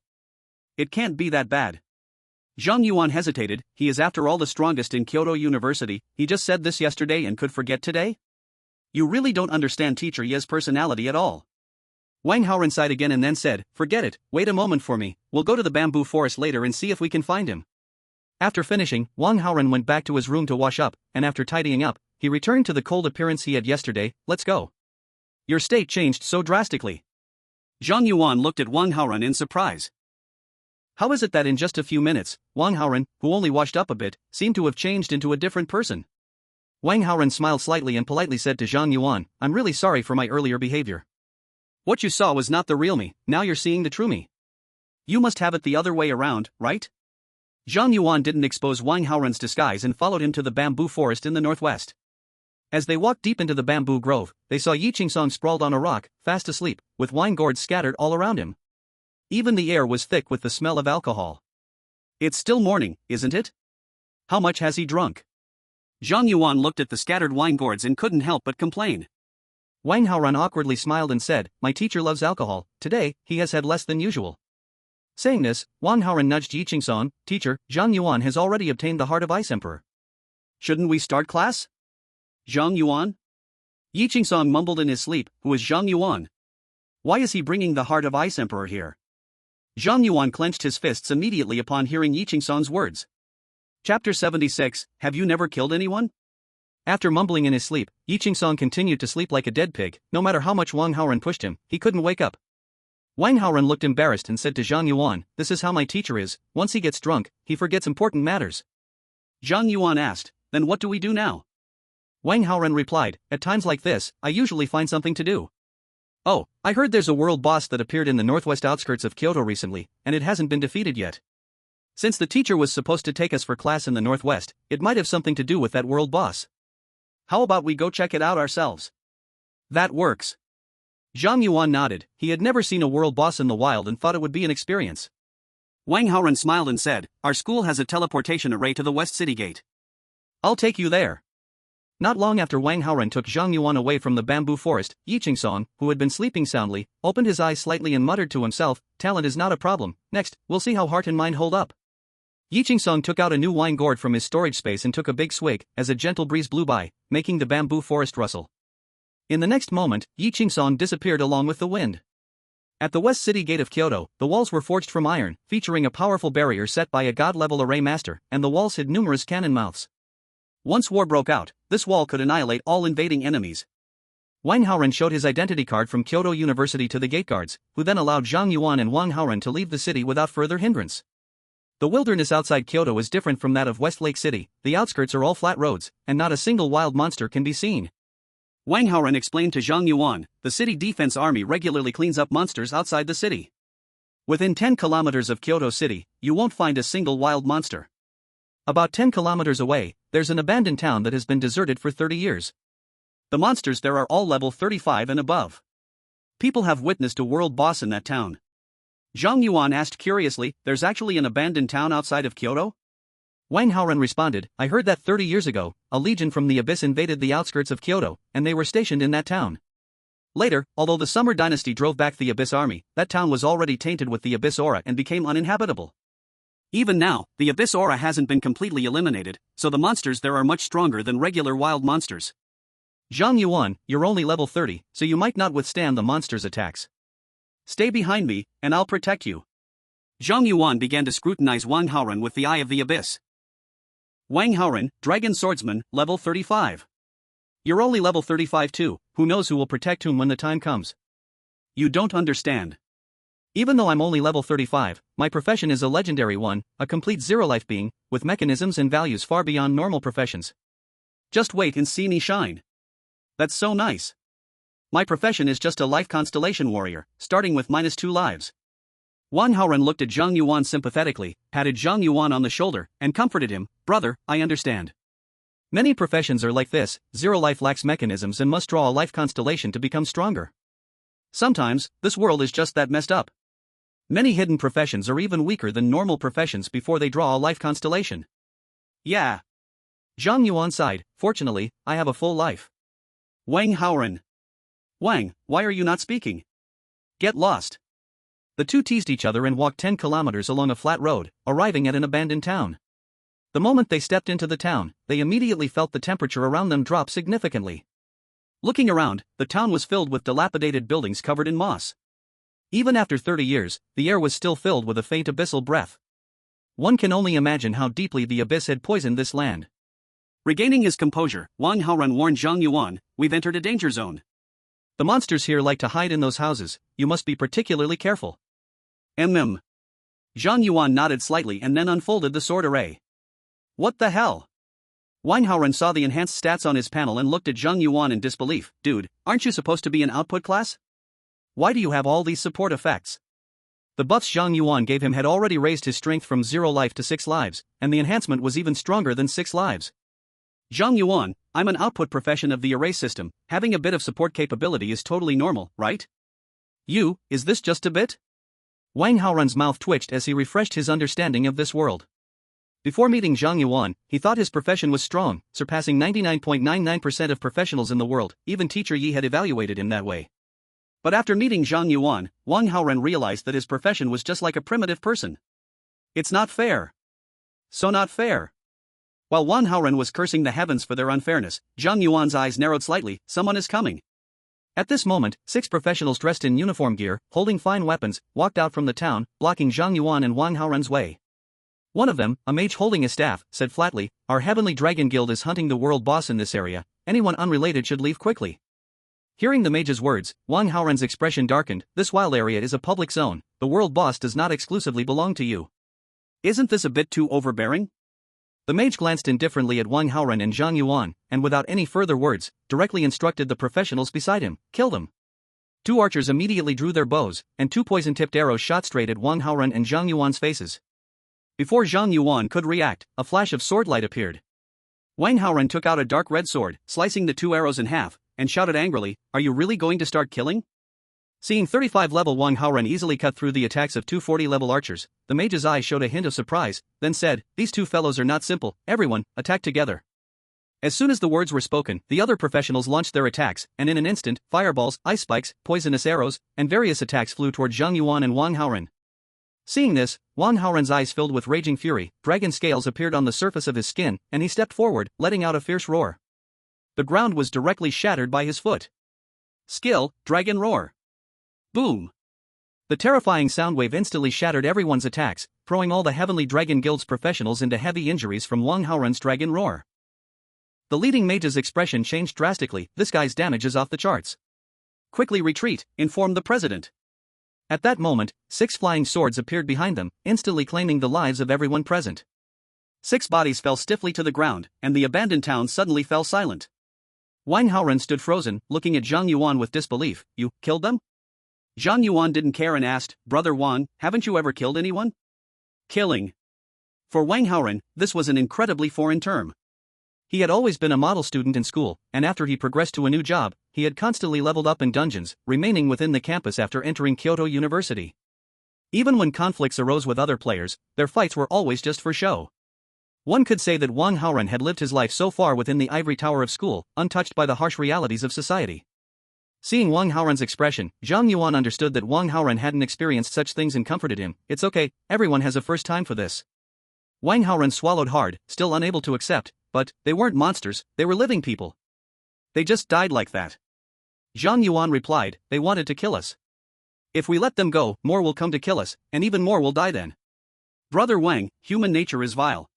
It can't be that bad. Zhang Yuan hesitated, he is after all the strongest in Kyoto University, he just said this yesterday and could forget today? You really don't understand Teacher Ye's personality at all. Wang Haoren sighed again and then said, "Forget it, wait a moment for me, we'll go to the bamboo forest later and see if we can find him." After finishing, Wang Haoren went back to his room to wash up, and after tidying up, he returned to the cold appearance he had yesterday. "Let's go. Your state changed so drastically." Zhang Yuan looked at Wang Haoren in surprise. How is it that in just a few minutes, Wang Haoren, who only washed up a bit, seemed to have changed into a different person? Wang Haoren smiled slightly and politely said to Zhang Yuan, "I'm really sorry for my earlier behavior. What you saw was not the real me, now you're seeing the true me. You must have it the other way around, right?" Zhang Yuan didn't expose Wang Haoren's disguise and followed him to the bamboo forest in the northwest. As they walked deep into the bamboo grove, they saw Yi Qingsong sprawled on a rock, fast asleep, with wine gourds scattered all around him. Even the air was thick with the smell of alcohol. "It's still morning, isn't it? How much has he drunk?" Zhang Yuan looked at the scattered wine gourds and couldn't help but complain. Wang Haoren awkwardly smiled and said, "My teacher loves alcohol, today, he has had less than usual." Saying this, Wang Haoren nudged Yi Qingsong, "Teacher, Zhang Yuan has already obtained the Heart of Ice Emperor. Shouldn't we start class?" "Zhang Yuan?" Yi Qingsong mumbled in his sleep, "Who is Zhang Yuan? Why is he bringing the Heart of Ice Emperor here?" Zhang Yuan clenched his fists immediately upon hearing Yi Qingsong's words. Chapter 76, Have You Never Killed Anyone? After mumbling in his sleep, Yi Qingsong continued to sleep like a dead pig. No matter how much Wang Haoren pushed him, he couldn't wake up. Wang Haoren looked embarrassed and said to Zhang Yuan, "This is how my teacher is, once he gets drunk, he forgets important matters." Zhang Yuan asked, "Then what do we do now?" Wang Haoren replied, "At times like this, I usually find something to do." "Oh, I heard there's a world boss that appeared in the northwest outskirts of Kyoto recently, and it hasn't been defeated yet. Since the teacher was supposed to take us for class in the northwest, it might have something to do with that world boss. How about we go check it out ourselves?" "That works." Zhang Yuan nodded. He had never seen a world boss in the wild and thought it would be an experience. Wang Haoren smiled and said, "Our school has a teleportation array to the West City Gate. I'll take you there." Not long after Wang Haoren took Zhang Yuan away from the bamboo forest, Yi Qingsong, who had been sleeping soundly, opened his eyes slightly and muttered to himself, "Talent is not a problem, next, we'll see how heart and mind hold up." Yi Qingsong took out a new wine gourd from his storage space and took a big swig, as a gentle breeze blew by, making the bamboo forest rustle. In the next moment, Yi Qingsong disappeared along with the wind. At the West City Gate of Kyoto, the walls were forged from iron, featuring a powerful barrier set by a god-level array master, and the walls hid numerous cannon mouths. Once war broke out, this wall could annihilate all invading enemies. Wang Haoren showed his identity card from Kyoto University to the gate guards, who then allowed Zhang Yuan and Wang Haoren to leave the city without further hindrance. The wilderness outside Kyoto is different from that of West Lake City. The outskirts are all flat roads, and not a single wild monster can be seen. Wang Haoren explained to Zhang Yuan, "The city defense army regularly cleans up monsters outside the city. Within 10 kilometers of Kyoto City, you won't find a single wild monster. About 10 kilometers away, there's an abandoned town that has been deserted for 30 years. The monsters there are all level 35 and above. People have witnessed a world boss in that town." Zhang Yuan asked curiously, "There's actually an abandoned town outside of Kyoto?" Wang Haoren responded, "I heard that 30 years ago, a legion from the Abyss invaded the outskirts of Kyoto, and they were stationed in that town. Later, although the Summer Dynasty drove back the Abyss army, that town was already tainted with the Abyss aura and became uninhabitable. Even now, the Abyss aura hasn't been completely eliminated, so the monsters there are much stronger than regular wild monsters. Zhang Yuan, you're only level 30, so you might not withstand the monsters' attacks. Stay behind me, and I'll protect you." Zhang Yuan began to scrutinize Wang Haoren with the eye of the abyss. "Wang Haoren, Dragon Swordsman, level 35. You're only level 35 too, who knows who will protect whom when the time comes. You don't understand. Even though I'm only level 35, my profession is a legendary one, a complete zero-life being, with mechanisms and values far beyond normal professions. Just wait and see me shine. That's so nice. My profession is just a life constellation warrior, starting with -2 lives." Wang Haoren looked at Zhang Yuan sympathetically, patted Zhang Yuan on the shoulder, and comforted him, "Brother, I understand. Many professions are like this, zero life lacks mechanisms and must draw a life constellation to become stronger. Sometimes, this world is just that messed up. Many hidden professions are even weaker than normal professions before they draw a life constellation." "Yeah." Zhang Yuan sighed, "Fortunately, I have a full life." Wang Haoren. "Wang, why are you not speaking? Get lost." The two teased each other and walked 10 kilometers along a flat road, arriving at an abandoned town. The moment they stepped into the town, they immediately felt the temperature around them drop significantly. Looking around, the town was filled with dilapidated buildings covered in moss. Even after 30 years, the air was still filled with a faint abyssal breath. One can only imagine how deeply the abyss had poisoned this land. Regaining his composure, Wang Haoran warned Zhang Yuan, "We've entered a danger zone. The monsters here like to hide in those houses, you must be particularly careful." Zhang Yuan nodded slightly and then unfolded the sword array. What the hell? Wang Haoran saw the enhanced stats on his panel and looked at Zhang Yuan in disbelief. Dude, aren't you supposed to be an output class? Why do you have all these support effects? The buffs Zhang Yuan gave him had already raised his strength from 0 life to 6 lives, and the enhancement was even stronger than 6 lives. Zhang Yuan, I'm an output profession of the array system, having a bit of support capability is totally normal, right? Is this just a bit? Wang Haoran's mouth twitched as he refreshed his understanding of this world. Before meeting Zhang Yuan, he thought his profession was strong, surpassing 99.99% of professionals in the world, even Teacher Yi had evaluated him that way. But after meeting Zhang Yuan, Wang Haoran realized that his profession was just like a primitive person. It's not fair. So not fair. While Wang Haoran was cursing the heavens for their unfairness, Zhang Yuan's eyes narrowed slightly. Someone is coming. At this moment, 6 professionals dressed in uniform gear, holding fine weapons, walked out from the town, blocking Zhang Yuan and Wang Haoran's way. One of them, a mage holding a staff, said flatly, "Our Heavenly Dragon Guild is hunting the world boss in this area. Anyone unrelated should leave quickly." Hearing the mage's words, Wang Haoran's expression darkened. "This wild area is a public zone. The world boss does not exclusively belong to you. Isn't this a bit too overbearing?" The mage glanced indifferently at Wang Haoran and Zhang Yuan, and without any further words, directly instructed the professionals beside him, "Kill them." 2 archers immediately drew their bows, and 2 poison-tipped arrows shot straight at Wang Haoran and Zhang Yuan's faces. Before Zhang Yuan could react, a flash of sword light appeared. Wang Haoran took out a dark red sword, slicing the 2 arrows in half, and shouted angrily, "Are you really going to start killing?" Seeing 35-level Wang Haoran easily cut through the attacks of 2 40-level archers, the mage's eyes showed a hint of surprise, then said, "These 2 fellows are not simple, everyone, attack together." As soon as the words were spoken, the other professionals launched their attacks, and in an instant, fireballs, ice spikes, poisonous arrows, and various attacks flew toward Zhang Yuan and Wang Haoran. Seeing this, Wang Haoran's eyes filled with raging fury, dragon scales appeared on the surface of his skin, and he stepped forward, letting out a fierce roar. The ground was directly shattered by his foot. Skill, Dragon Roar. Boom! The terrifying sound wave instantly shattered everyone's attacks, throwing all the Heavenly Dragon Guild's professionals into heavy injuries from Wang Haoran's Dragon Roar. The leading mage's expression changed drastically. "This guy's damage is off the charts. Quickly retreat," informed the president. At that moment, 6 flying swords appeared behind them, instantly claiming the lives of everyone present. 6 bodies fell stiffly to the ground, and the abandoned town suddenly fell silent. Wang Haoran stood frozen, looking at Zhang Yuan with disbelief. "You killed them?" Zhang Yuan didn't care and asked, "Brother Wang, haven't you ever killed anyone?" Killing. For Wang Haoran, this was an incredibly foreign term. He had always been a model student in school, and after he progressed to a new job, he had constantly leveled up in dungeons, remaining within the campus after entering Kyoto University. Even when conflicts arose with other players, their fights were always just for show. One could say that Wang Haoran had lived his life so far within the ivory tower of school, untouched by the harsh realities of society. Seeing Wang Haoran's expression, Zhang Yuan understood that Wang Haoran hadn't experienced such things and comforted him. "It's okay, everyone has a first time for this." Wang Haoran swallowed hard, still unable to accept, but they weren't monsters, they were living people. They just died like that. Zhang Yuan replied, "They wanted to kill us. If we let them go, more will come to kill us, and even more will die then." Brother Wang, human nature is vile.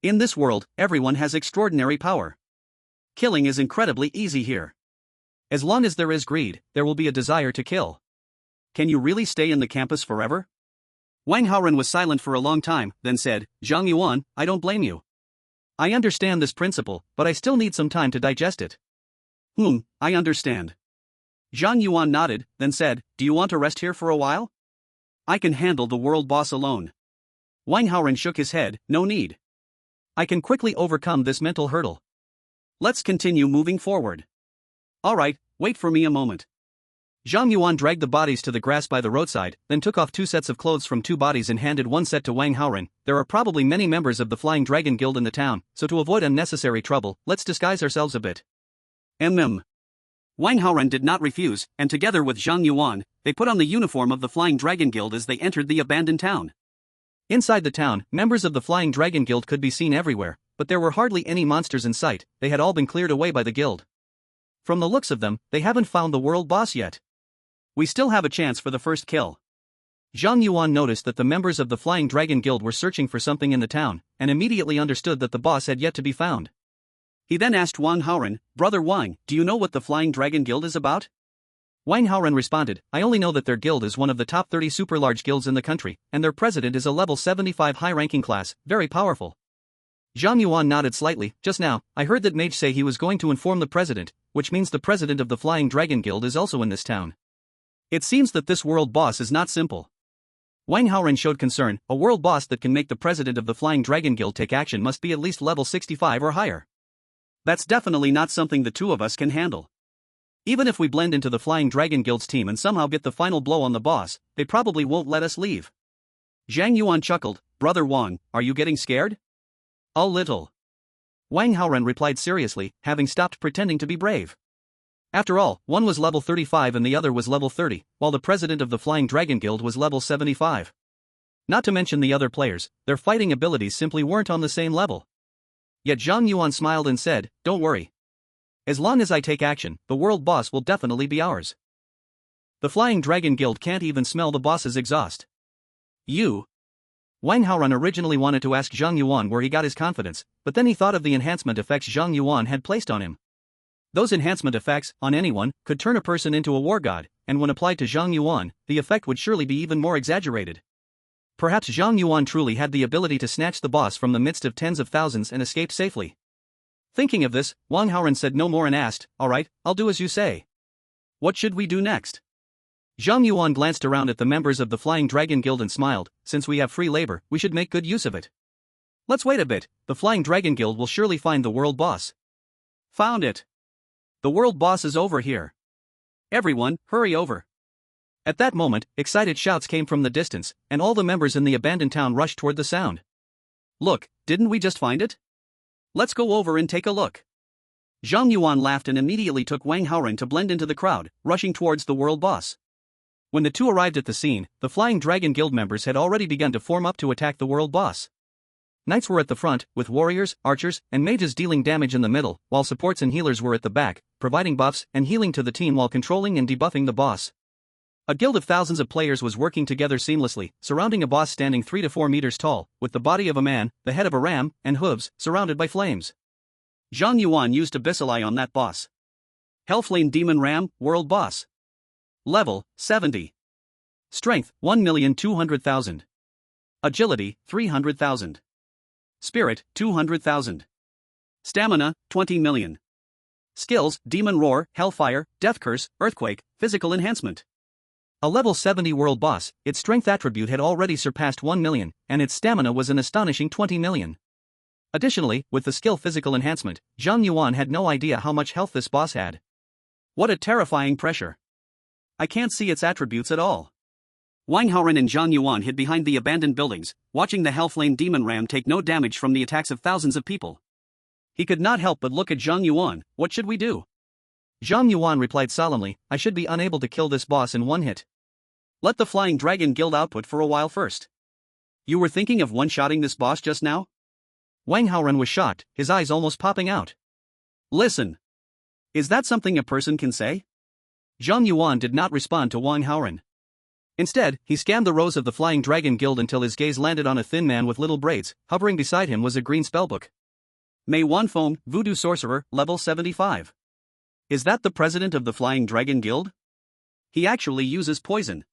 In this world, everyone has extraordinary power. Killing is incredibly easy here. As long as there is greed, there will be a desire to kill. Can you really stay in the campus forever? Wang Haoran was silent for a long time, then said, "Zhang Yuan, I don't blame you. I understand this principle, but I still need some time to digest it." I understand. Zhang Yuan nodded, then said, "Do you want to rest here for a while? I can handle the world boss alone." Wang Haoran shook his head, "No need. I can quickly overcome this mental hurdle. Let's continue moving forward." "Alright, wait for me a moment." Zhang Yuan dragged the bodies to the grass by the roadside, then took off 2 sets of clothes from 2 bodies and handed 1 set to Wang Haoran. "There are probably many members of the Flying Dragon Guild in the town, so to avoid unnecessary trouble, let's disguise ourselves a bit." Wang Haoran did not refuse, and together with Zhang Yuan, they put on the uniform of the Flying Dragon Guild as they entered the abandoned town. Inside the town, members of the Flying Dragon Guild could be seen everywhere, but there were hardly any monsters in sight. They had all been cleared away by the guild. From the looks of them, they haven't found the world boss yet. We still have a chance for the first kill. Zhang Yuan noticed that the members of the Flying Dragon Guild were searching for something in the town, and immediately understood that the boss had yet to be found. He then asked Wang Haoren, "Brother Wang, do you know what the Flying Dragon Guild is about?" Wang Haoren responded, "I only know that their guild is one of the top 30 super large guilds in the country, and their president is a level 75 high-ranking class, very powerful." Zhang Yuan nodded slightly. "Just now, I heard that mage say he was going to inform the president, which means the president of the Flying Dragon Guild is also in this town. It seems that this world boss is not simple." Wang Haoren showed concern. "A world boss that can make the president of the Flying Dragon Guild take action must be at least level 65 or higher. That's definitely not something the two of us can handle. Even if we blend into the Flying Dragon Guild's team and somehow get the final blow on the boss, they probably won't let us leave." Zhang Yuan chuckled. "Brother Wang, are you getting scared?" "A little." Wang Haoren replied seriously, having stopped pretending to be brave. After all, one was level 35 and the other was level 30, while the president of the Flying Dragon Guild was level 75. Not to mention the other players, their fighting abilities simply weren't on the same level. Yet Zhang Yuan smiled and said, "Don't worry. As long as I take action, the world boss will definitely be ours." The Flying Dragon Guild can't even smell the boss's exhaust. "You?" Wang Haoren originally wanted to ask Zhang Yuan where he got his confidence, but then he thought of the enhancement effects Zhang Yuan had placed on him. Those enhancement effects, on anyone, could turn a person into a war god, and when applied to Zhang Yuan, the effect would surely be even more exaggerated. Perhaps Zhang Yuan truly had the ability to snatch the boss from the midst of tens of thousands and escape safely. Thinking of this, Wang Haoren said no more and asked, "All right, I'll do as you say. What should we do next?" Zhang Yuan glanced around at the members of the Flying Dragon Guild and smiled. "Since we have free labor, we should make good use of it. Let's wait a bit, the Flying Dragon Guild will surely find the world boss." "Found it. The world boss is over here. Everyone, hurry over." At that moment, excited shouts came from the distance, and all the members in the abandoned town rushed toward the sound. "Look, didn't we just find it? Let's go over and take a look." Zhang Yuan laughed and immediately took Wang Haoren to blend into the crowd, rushing towards the world boss. When the two arrived at the scene, the Flying Dragon Guild members had already begun to form up to attack the world boss. Knights were at the front, with warriors, archers, and mages dealing damage in the middle, while supports and healers were at the back, providing buffs and healing to the team while controlling and debuffing the boss. A guild of thousands of players was working together seamlessly, surrounding a boss standing 3 to 4 meters tall, with the body of a man, the head of a ram, and hooves, surrounded by flames. Zhang Yuan used Abyssal on that boss. Hellflame Demon Ram, World Boss. Level, 70. Strength, 1,200,000. Agility, 300,000. Spirit, 200,000. Stamina, 20 million. Skills, Demon Roar, Hellfire, Death Curse, Earthquake, Physical Enhancement. A level 70 world boss, its strength attribute had already surpassed 1 million, and its stamina was an astonishing 20 million. Additionally, with the skill Physical Enhancement, Zhang Yuan had no idea how much health this boss had. What a terrifying pressure. I can't see its attributes at all. Wang Haoren and Zhang Yuan hid behind the abandoned buildings, watching the Hellflame Demon Ram take no damage from the attacks of thousands of people. He could not help but look at Zhang Yuan. "What should we do?" Zhang Yuan replied solemnly, "I should be unable to kill this boss in one hit. Let the Flying Dragon Guild output for a while first." "You were thinking of one-shotting this boss just now?" Wang Haoren was shocked, his eyes almost popping out. "Listen. Is that something a person can say?" Zhang Yuan did not respond to Wang Haoren. Instead, he scanned the rows of the Flying Dragon Guild until his gaze landed on a thin man with little braids. Hovering beside him was a green spellbook. Mei Wanfeng, Voodoo Sorcerer, level 75. Is that the president of the Flying Dragon Guild? He actually uses poison.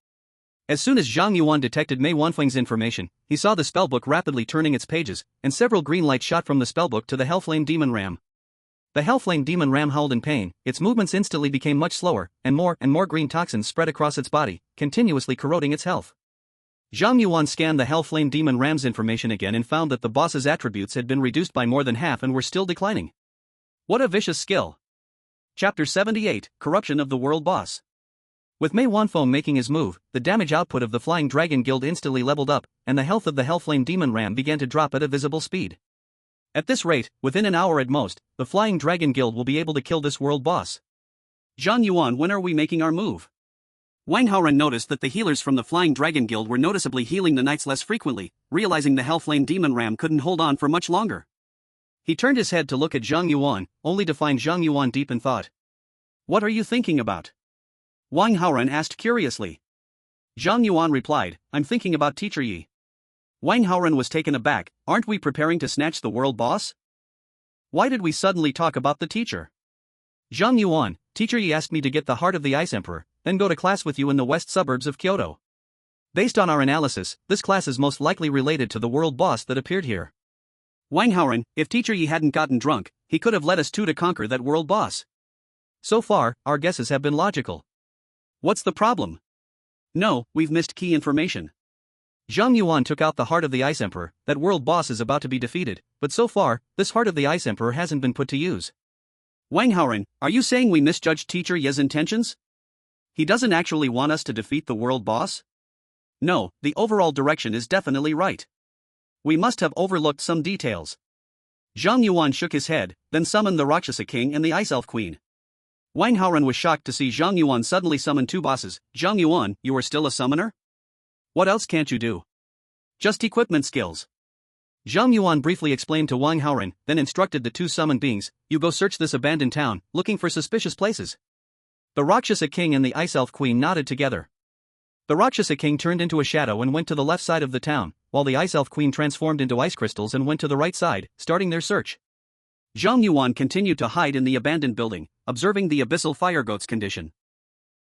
As soon as Zhang Yuan detected Mei Wanfeng's information, he saw the spellbook rapidly turning its pages, and several green lights shot from the spellbook to the Hellflame Demon Ram. The Hellflame Demon Ram howled in pain, its movements instantly became much slower, and more green toxins spread across its body, continuously corroding its health. Zhang Yuan scanned the Hellflame Demon Ram's information again and found that the boss's attributes had been reduced by more than half and were still declining. What a vicious skill. Chapter 78, Corruption of the World Boss. With Mei Wanfeng making his move, the damage output of the Flying Dragon Guild instantly leveled up, and the health of the Hellflame Demon Ram began to drop at a visible speed. At this rate, within an hour at most, the Flying Dragon Guild will be able to kill this world boss. Zhang Yuan, when are we making our move? Wang Haoren noticed that the healers from the Flying Dragon Guild were noticeably healing the knights less frequently, realizing the Hellflame Demon Ram couldn't hold on for much longer. He turned his head to look at Zhang Yuan, only to find Zhang Yuan deep in thought. What are you thinking about? Wang Haoren asked curiously. Zhang Yuan replied, I'm thinking about Teacher Yi. Wang Haoren was taken aback, aren't we preparing to snatch the world boss? Why did we suddenly talk about the teacher? Zhang Yuan, Teacher Yi asked me to get the heart of the Ice Emperor, then go to class with you in the west suburbs of Kyoto. Based on our analysis, this class is most likely related to the world boss that appeared here. Wang Haoren, if Teacher Yi hadn't gotten drunk, he could have led us to conquer that world boss. So far, our guesses have been logical. What's the problem? No, we've missed key information. Zhang Yuan took out the heart of the Ice Emperor, that world boss is about to be defeated, but so far, this heart of the Ice Emperor hasn't been put to use. Wang Haoren, are you saying we misjudged Teacher Yi's intentions? He doesn't actually want us to defeat the world boss? No, the overall direction is definitely right. We must have overlooked some details. Zhang Yuan shook his head, then summoned the Rakshasa King and the Ice Elf Queen. Wang Haoren was shocked to see Zhang Yuan suddenly summon two bosses. Zhang Yuan, you are still a summoner? What else can't you do? Just equipment skills. Zhang Yuan briefly explained to Wang Haoren, then instructed the two summoned beings, you go search this abandoned town, looking for suspicious places. The Rakshasa King and the Ice Elf Queen nodded together. The Rakshasa King turned into a shadow and went to the left side of the town, while the Ice Elf Queen transformed into ice crystals and went to the right side, starting their search. Zhang Yuan continued to hide in the abandoned building, observing the Abyssal Fire Goat's condition.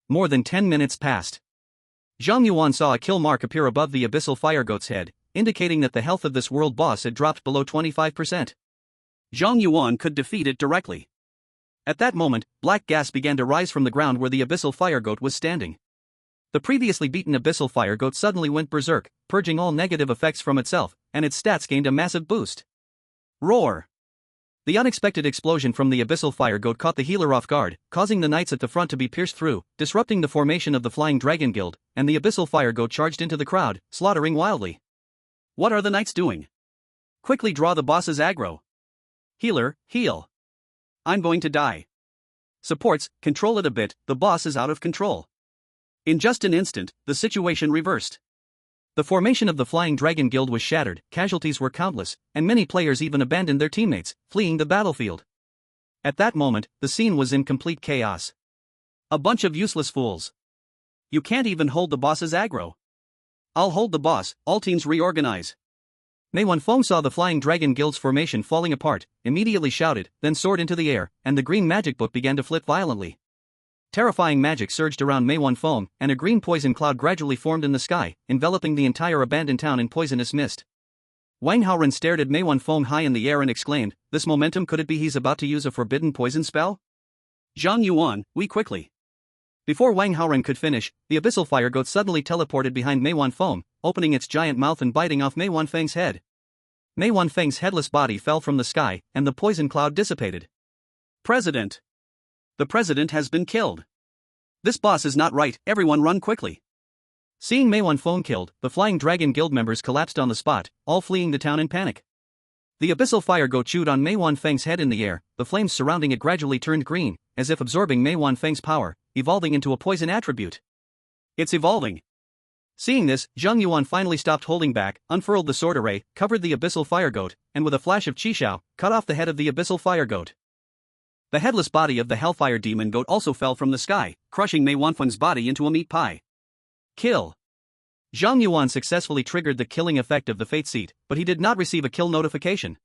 More than 10 minutes passed. Zhang Yuan saw a kill mark appear above the Abyssal Fire Goat's head, indicating that the health of this world boss had dropped below 25%. Zhang Yuan could defeat it directly. At that moment, black gas began to rise from the ground where the Abyssal Fire Goat was standing. The previously beaten Abyssal Fire Goat suddenly went berserk, purging all negative effects from itself, and its stats gained a massive boost. Roar! The unexpected explosion from the Abyssal Fire Goat caught the healer off guard, causing the knights at the front to be pierced through, disrupting the formation of the Flying Dragon Guild, and the Abyssal Fire Goat charged into the crowd, slaughtering wildly. What are the knights doing? Quickly draw the boss's aggro. Healer, heal. I'm going to die. Supports, control it a bit, the boss is out of control. In just an instant, the situation reversed. The formation of the Flying Dragon Guild was shattered, casualties were countless, and many players even abandoned their teammates, fleeing the battlefield. At that moment, the scene was in complete chaos. A bunch of useless fools. You can't even hold the boss's aggro. I'll hold the boss, all teams reorganize. Mei Wanfeng saw the Flying Dragon Guild's formation falling apart, immediately shouted, then soared into the air, and the green magic book began to flip violently. Terrifying magic surged around Mei Wanfeng, and a green poison cloud gradually formed in the sky, enveloping the entire abandoned town in poisonous mist. Wang Haoren stared at Mei Wanfeng high in the air and exclaimed, this momentum, could it be he's about to use a forbidden poison spell? Zhang Yuan, we quickly. Before Wang Haoren could finish, the Abyssal Fire Goat suddenly teleported behind Mei Wanfeng, opening its giant mouth and biting off Mei Wanfeng's head. Mei Wanfeng's headless body fell from the sky, and the poison cloud dissipated. President! The president has been killed. This boss is not right, everyone run quickly. Seeing Mei Wanfeng killed, the Flying Dragon Guild members collapsed on the spot, all fleeing the town in panic. The Abyssal Fire Goat chewed on Mei Wanfeng's head in the air, the flames surrounding it gradually turned green, as if absorbing Mei Wanfeng's power, evolving into a poison attribute. It's evolving. Seeing this, Zhang Yuan finally stopped holding back, unfurled the sword array, covered the Abyssal Fire Goat, and with a flash of Qishao, cut off the head of the Abyssal Fire Goat. The headless body of the Hellfire Demon Goat also fell from the sky, crushing Mei Wanfeng's body into a meat pie. Kill. Zhang Yuan successfully triggered the killing effect of the Fate Seat, but he did not receive a kill notification.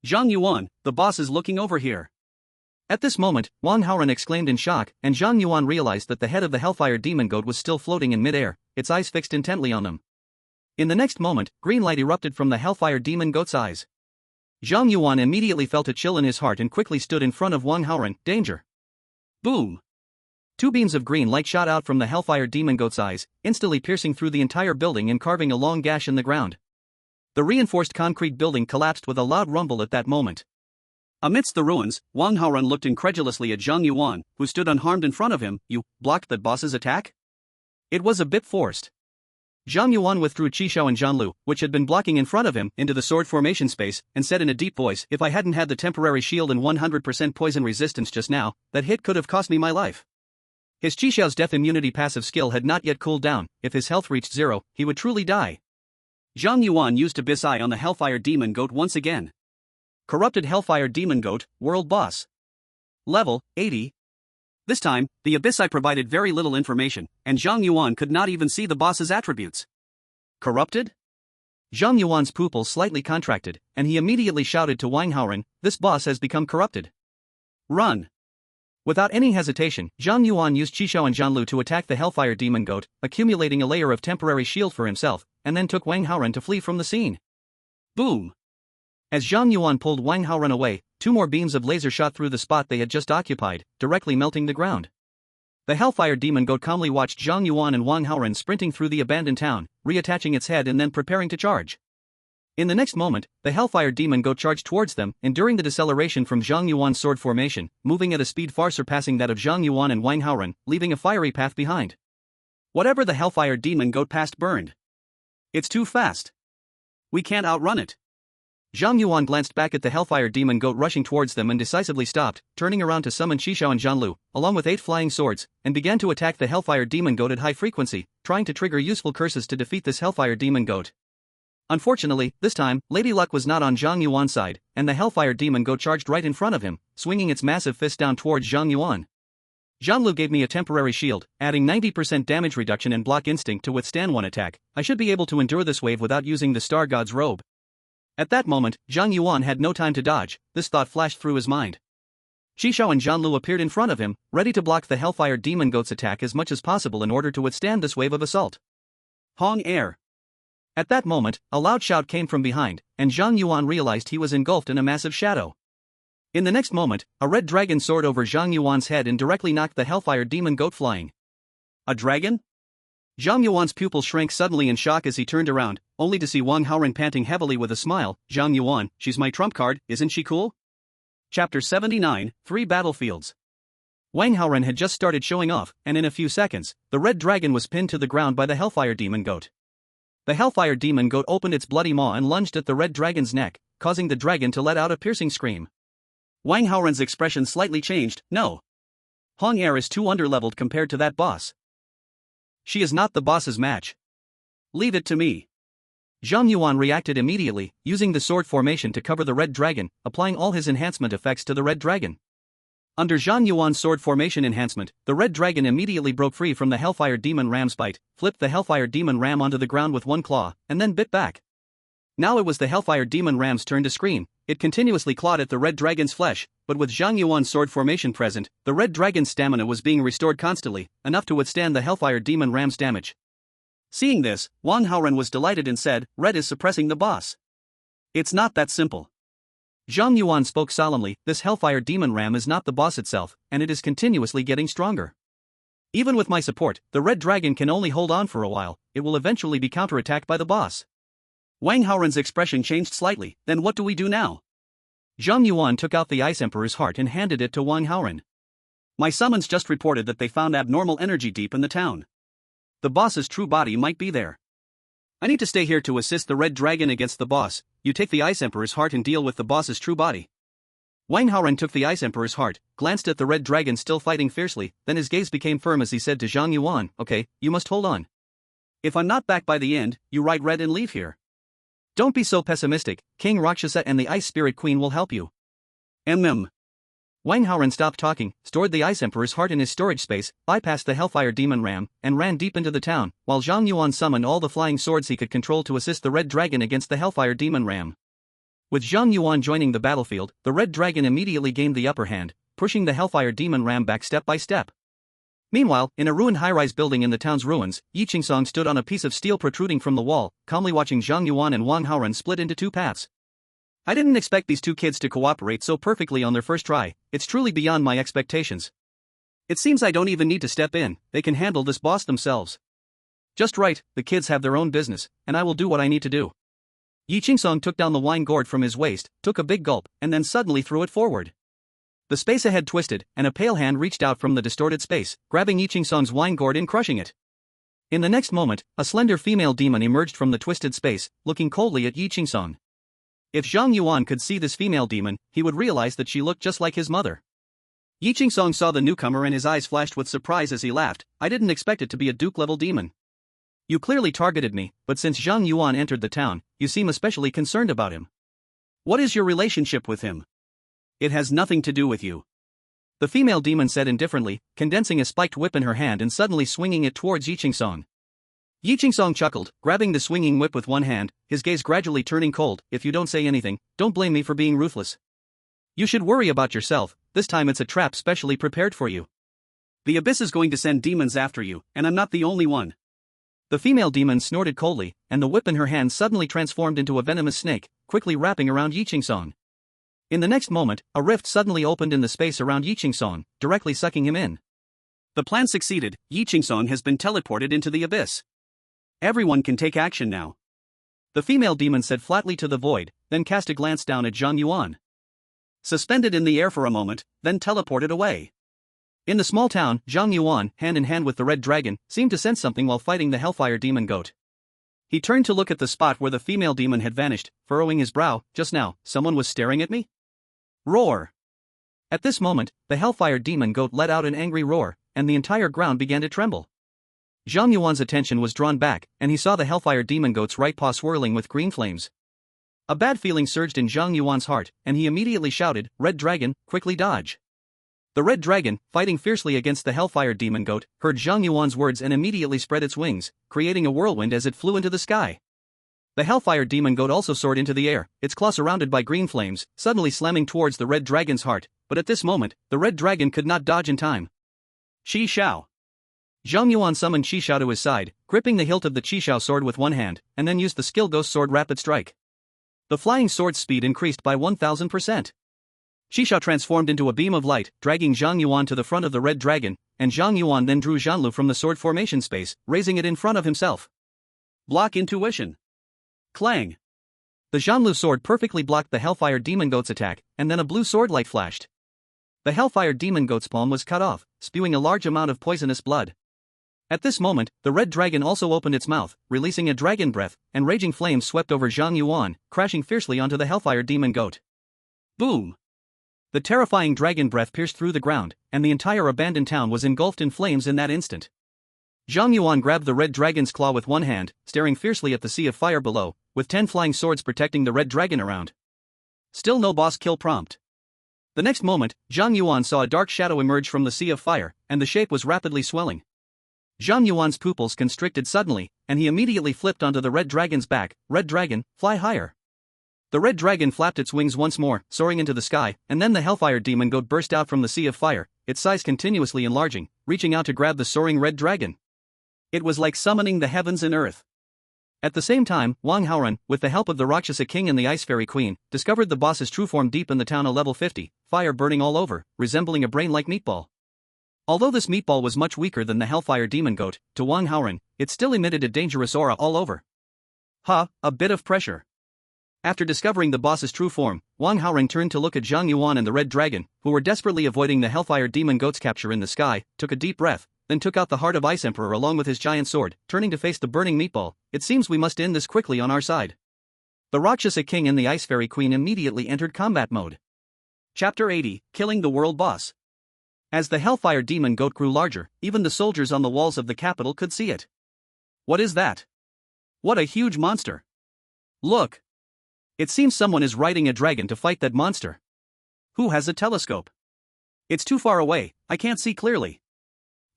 Zhang Yuan, the boss is looking over here. At this moment, Wang Haoren exclaimed in shock, and Zhang Yuan realized that the head of the Hellfire Demon Goat was still floating in midair, its eyes fixed intently on them. In the next moment, green light erupted from the Hellfire Demon Goat's eyes. Zhang Yuan immediately felt a chill in his heart and quickly stood in front of Wang Haoren, danger. Boom! Two beams of green light shot out from the Hellfire Demon Goat's eyes, instantly piercing through the entire building and carving a long gash in the ground. The reinforced concrete building collapsed with a loud rumble at that moment. Amidst the ruins, Wang Haoren looked incredulously at Zhang Yuan, who stood unharmed in front of him. You blocked that boss's attack? It was a bit forced. Zhang Yuan withdrew Qishao and Zhanlu, which had been blocking in front of him, into the sword formation space, and said in a deep voice, if I hadn't had the temporary shield and 100% poison resistance just now, that hit could have cost me my life. His Qishao's death immunity passive skill had not yet cooled down, if his health reached 0, he would truly die. Zhang Yuan used Abyss Eye on the Hellfire Demon Goat once again. Corrupted Hellfire Demon Goat, World Boss. Level, 80. This time, the Abyssal provided very little information, and Zhang Yuan could not even see the boss's attributes. Corrupted? Zhang Yuan's pupils slightly contracted, and he immediately shouted to Wang Haoren, "This boss has become corrupted. Run!" Without any hesitation, Zhang Yuan used Qishao and Zhanlu to attack the Hellfire Demon Goat, accumulating a layer of temporary shield for himself, and then took Wang Haoren to flee from the scene. Boom! As Zhang Yuan pulled Wang Haoren away, 2 more beams of laser shot through the spot they had just occupied, directly melting the ground. The Hellfire Demon Goat calmly watched Zhang Yuan and Wang Haoren sprinting through the abandoned town, reattaching its head and then preparing to charge. In the next moment, the Hellfire Demon Goat charged towards them, enduring the deceleration from Zhang Yuan's sword formation, moving at a speed far surpassing that of Zhang Yuan and Wang Haoren, leaving a fiery path behind. Whatever the Hellfire Demon Goat passed burned. It's too fast. We can't outrun it. Zhang Yuan glanced back at the Hellfire Demon Goat rushing towards them and decisively stopped, turning around to summon Qishao and Zhanlu, along with 8 flying swords, and began to attack the Hellfire Demon Goat at high frequency, trying to trigger useful curses to defeat this Hellfire Demon Goat. Unfortunately, this time, Lady Luck was not on Zhang Yuan's side, and the Hellfire Demon Goat charged right in front of him, swinging its massive fist down towards Zhang Yuan. Zhanlu gave me a temporary shield, adding 90% damage reduction and block instinct to withstand one attack. I should be able to endure this wave without using the Star God's robe. At that moment, Zhang Yuan had no time to dodge. This thought flashed through his mind. Qishao and Zhanlu appeared in front of him, ready to block the Hellfire Demon Goat's attack as much as possible in order to withstand this wave of assault. Xue'er. At that moment, a loud shout came from behind, and Zhang Yuan realized he was engulfed in a massive shadow. In the next moment, a red dragon soared over Zhang Yuan's head and directly knocked the Hellfire Demon Goat flying. A dragon? Zhang Yuan's pupils shrank suddenly in shock as he turned around, only to see Wang Haoren panting heavily with a smile. "Zhang Yuan, she's my trump card, isn't she cool?" Chapter 79, 3 Battlefields. Wang Haoren had just started showing off, and in a few seconds, the red dragon was pinned to the ground by the Hellfire Demon Goat. The Hellfire Demon Goat opened its bloody maw and lunged at the red dragon's neck, causing the dragon to let out a piercing scream. Wang Haoren's expression slightly changed. "No. Xue'er is too underleveled compared to that boss. She is not the boss's match. Leave it to me." Zhang Yuan reacted immediately, using the sword formation to cover the red dragon, applying all his enhancement effects to the red dragon. Under Zhang Yuan's sword formation enhancement, the red dragon immediately broke free from the Hellfire Demon Ram's bite, flipped the Hellfire Demon Ram onto the ground with one claw, and then bit back. Now it was the Hellfire Demon Ram's turn to scream. It continuously clawed at the red dragon's flesh, but with Zhang Yuan's sword formation present, the red dragon's stamina was being restored constantly, enough to withstand the Hellfire Demon Ram's damage. Seeing this, Wang Haoren was delighted and said, "Red is suppressing the boss. It's not that simple." Zhang Yuan spoke solemnly, "This Hellfire Demon Ram is not the boss itself, and it is continuously getting stronger. Even with my support, the red dragon can only hold on for a while. It will eventually be counterattacked by the boss." Wang Haoren's expression changed slightly. "Then what do we do now?" Zhang Yuan took out the Ice Emperor's heart and handed it to Wang Haoren. "My summons just reported that they found abnormal energy deep in the town. The boss's true body might be there. I need to stay here to assist the red dragon against the boss. You take the Ice Emperor's heart and deal with the boss's true body." Wang Haoren took the Ice Emperor's heart, glanced at the red dragon still fighting fiercely, then his gaze became firm as he said to Zhang Yuan, "Okay, you must hold on. If I'm not back by the end, you write red and leave here. Don't be so pessimistic. King Rakshasa and the Ice Spirit Queen will help you." Wang Haoren stopped talking, stored the Ice Emperor's heart in his storage space, bypassed the Hellfire Demon Ram, and ran deep into the town, while Zhang Yuan summoned all the flying swords he could control to assist the red dragon against the Hellfire Demon Ram. With Zhang Yuan joining the battlefield, the red dragon immediately gained the upper hand, pushing the Hellfire Demon Ram back step by step. Meanwhile, in a ruined high-rise building in the town's ruins, Yi Qingsong stood on a piece of steel protruding from the wall, calmly watching Zhang Yuan and Wang Haoren split into 2 paths. "I didn't expect these 2 kids to cooperate so perfectly on their first try. It's truly beyond my expectations. It seems I don't even need to step in, they can handle this boss themselves. Just right, the kids have their own business, and I will do what I need to do." Yi Qingsong took down the wine gourd from his waist, took a big gulp, and then suddenly threw it forward. The space ahead twisted, and a pale hand reached out from the distorted space, grabbing Yi Qingsong's wine gourd and crushing it. In the next moment, a slender female demon emerged from the twisted space, looking coldly at Yi Qingsong. If Zhang Yuan could see this female demon, he would realize that she looked just like his mother. Yi Qingsong saw the newcomer and his eyes flashed with surprise as he laughed. "I didn't expect it to be a Duke-level demon. You clearly targeted me, but since Zhang Yuan entered the town, you seem especially concerned about him. What is your relationship with him?" "It has nothing to do with you. The female demon said indifferently, condensing a spiked whip in her hand and suddenly swinging it towards Yiqingsong. Yiqingsong chuckled, grabbing the swinging whip with one hand, his gaze gradually turning cold. If you don't say anything, don't blame me for being ruthless. You should worry about yourself, this time it's a trap specially prepared for you. The Abyss is going to send demons after you, and I'm not the only one. The female demon snorted coldly, and the whip in her hand suddenly transformed into a venomous snake, quickly wrapping around Yiqingsong. In the next moment, a rift suddenly opened in the space around Yiqingsong, directly sucking him in. The plan succeeded. Yiqingsong has been teleported into the Abyss. Everyone can take action now. The female demon said flatly to the void, then cast a glance down at Zhang Yuan. Suspended in the air for a moment, then teleported away. In the small town, Zhang Yuan, hand in hand with the red dragon, seemed to sense something while fighting the hellfire demon goat. He turned to look at the spot where the female demon had vanished, furrowing his brow. Just now, someone was staring at me? Roar! At this moment, the hellfire demon goat let out an angry roar, and the entire ground began to tremble. Zhang Yuan's attention was drawn back, and he saw the hellfire demon goat's right paw swirling with green flames. A bad feeling surged in Zhang Yuan's heart, and he immediately shouted, "Red dragon, quickly dodge!" The red dragon, fighting fiercely against the hellfire demon goat, heard Zhang Yuan's words and immediately spread its wings, creating a whirlwind as it flew into the sky. The hellfire demon goat also soared into the air, its claw surrounded by green flames, suddenly slamming towards the red dragon's heart, but at this moment, the red dragon could not dodge in time. Qi Shao. Zhang Yuan summoned Qi Shao to his side, gripping the hilt of the Qi Shao sword with one hand, and then used the skill Ghost Sword Rapid Strike. The flying sword's speed increased by 1000%. Qi Shao transformed into a beam of light, dragging Zhang Yuan to the front of the red dragon, and Zhang Yuan then drew Zhanlu from the sword formation space, raising it in front of himself. Block intuition. Clang. The Zhanlu sword perfectly blocked the hellfire demon goat's attack, and then a blue sword light flashed. The hellfire demon goat's palm was cut off, spewing a large amount of poisonous blood. At this moment, the red dragon also opened its mouth, releasing a dragon breath, and raging flames swept over Zhang Yuan, crashing fiercely onto the hellfire demon goat. Boom! The terrifying dragon breath pierced through the ground, and the entire abandoned town was engulfed in flames in that instant. Zhang Yuan grabbed the red dragon's claw with one hand, staring fiercely at the sea of fire below, with 10 flying swords protecting the red dragon around. Still no boss kill prompt. The next moment, Zhang Yuan saw a dark shadow emerge from the sea of fire, and the shape was rapidly swelling. Zhang Yuan's pupils constricted suddenly, and he immediately flipped onto the red dragon's back. Red dragon, fly higher. The red dragon flapped its wings once more, soaring into the sky, and then the hellfire demon goat burst out from the sea of fire, its size continuously enlarging, reaching out to grab the soaring red dragon. It was like summoning the heavens and earth. At the same time, Wang Haoran, with the help of the Rakshasa King and the Ice Fairy Queen, discovered the boss's true form deep in the town at level 50, fire burning all over, resembling a brain-like meatball. Although this meatball was much weaker than the hellfire demon goat, to Wang Haoran, it still emitted a dangerous aura all over. A bit of pressure. After discovering the boss's true form, Wang Haoran turned to look at Zhang Yuan and the red dragon, who were desperately avoiding the hellfire demon goat's capture in the sky, took a deep breath, then took out the heart of Ice Emperor along with his giant sword, turning to face the burning meatball. It seems we must end this quickly on our side. The Rakshasa King and the Ice Fairy Queen immediately entered combat mode. Chapter 80, Killing the World Boss. As the hellfire demon goat grew larger, even the soldiers on the walls of the capital could see it. What is that? What a huge monster! Look! It seems someone is riding a dragon to fight that monster. Who has a telescope? It's too far away, I can't see clearly.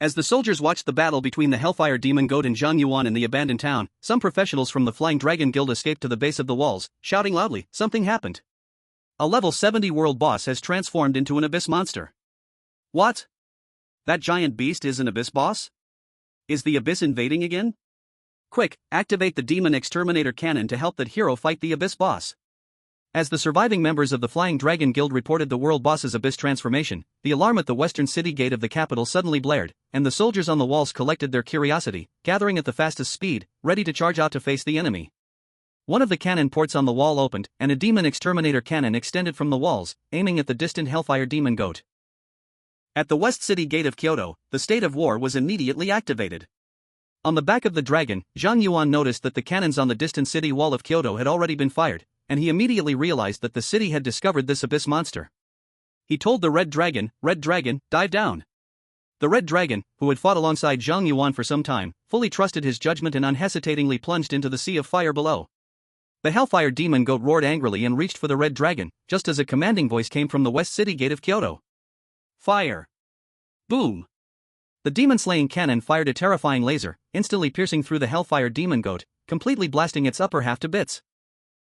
As the soldiers watched the battle between the hellfire demon goat and Zhang Yuan in the abandoned town, some professionals from the Flying Dragon Guild escaped to the base of the walls, shouting loudly, "Something happened! A level 70 world boss has transformed into an abyss monster." What? That giant beast is an abyss boss? Is the abyss invading again? Quick, activate the demon exterminator cannon to help that hero fight the abyss boss. As the surviving members of the Flying Dragon Guild reported the world boss's abyss transformation, the alarm at the western city gate of the capital suddenly blared, and the soldiers on the walls collected their curiosity, gathering at the fastest speed, ready to charge out to face the enemy. One of the cannon ports on the wall opened, and a demon exterminator cannon extended from the walls, aiming at the distant hellfire demon goat. At the west city gate of Kyoto, the state of war was immediately activated. On the back of the dragon, Zhang Yuan noticed that the cannons on the distant city wall of Kyoto had already been fired, and he immediately realized that the city had discovered this abyss monster. He told the red dragon, dive down. The red dragon, who had fought alongside Zhang Yuan for some time, fully trusted his judgment and unhesitatingly plunged into the sea of fire below. The hellfire demon goat roared angrily and reached for the red dragon, just as a commanding voice came from the west city gate of Kyoto. Fire! Boom! The demon-slaying cannon fired a terrifying laser, instantly piercing through the Hellfire Demon Goat, completely blasting its upper half to bits.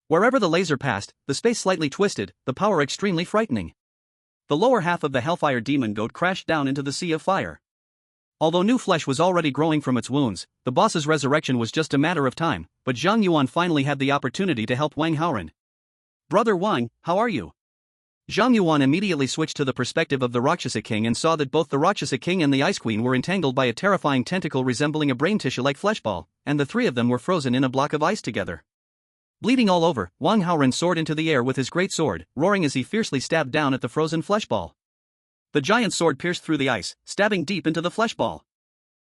Wherever the laser passed, the space slightly twisted, the power extremely frightening. The lower half of the Hellfire Demon Goat crashed down into the sea of fire. Although new flesh was already growing from its wounds, the boss's resurrection was just a matter of time, but Zhang Yuan finally had the opportunity to help Wang Haoren. "Brother Wang, how are you?" Zhang Yuan immediately switched to the perspective of the Rakshasa King and saw that both the Rakshasa King and the Ice Queen were entangled by a terrifying tentacle resembling a brain tissue like fleshball, and the three of them were frozen in a block of ice together. Bleeding all over, Wang Haoren soared into the air with his great sword, roaring as he fiercely stabbed down at the frozen fleshball. The giant sword pierced through the ice, stabbing deep into the fleshball.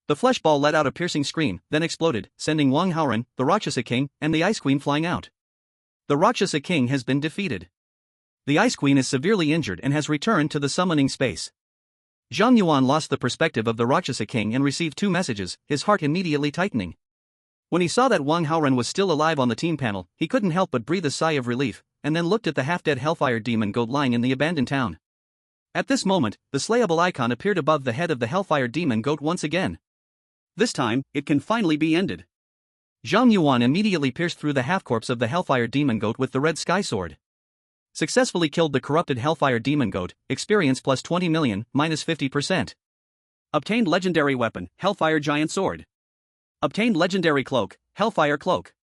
The fleshball let out a piercing scream, then exploded, sending Wang Haoren, the Rakshasa King, and the Ice Queen flying out. The Rakshasa King has been defeated. The Ice Queen is severely injured and has returned to the summoning space. Zhang Yuan lost the perspective of the Rakshasa King and received two messages, his heart immediately tightening. When he saw that Wang Haoren was still alive on the team panel, he couldn't help but breathe a sigh of relief, and then looked at the half-dead Hellfire Demon Goat lying in the abandoned town. At this moment, the slayable icon appeared above the head of the Hellfire Demon Goat once again. This time, it can finally be ended. Zhang Yuan immediately pierced through the half-corpse of the Hellfire Demon Goat with the red sky sword. Successfully killed the corrupted Hellfire Demon Goat, experience plus 20 million, minus 50%. Obtained legendary weapon, Hellfire Giant Sword. Obtained legendary cloak, Hellfire Cloak.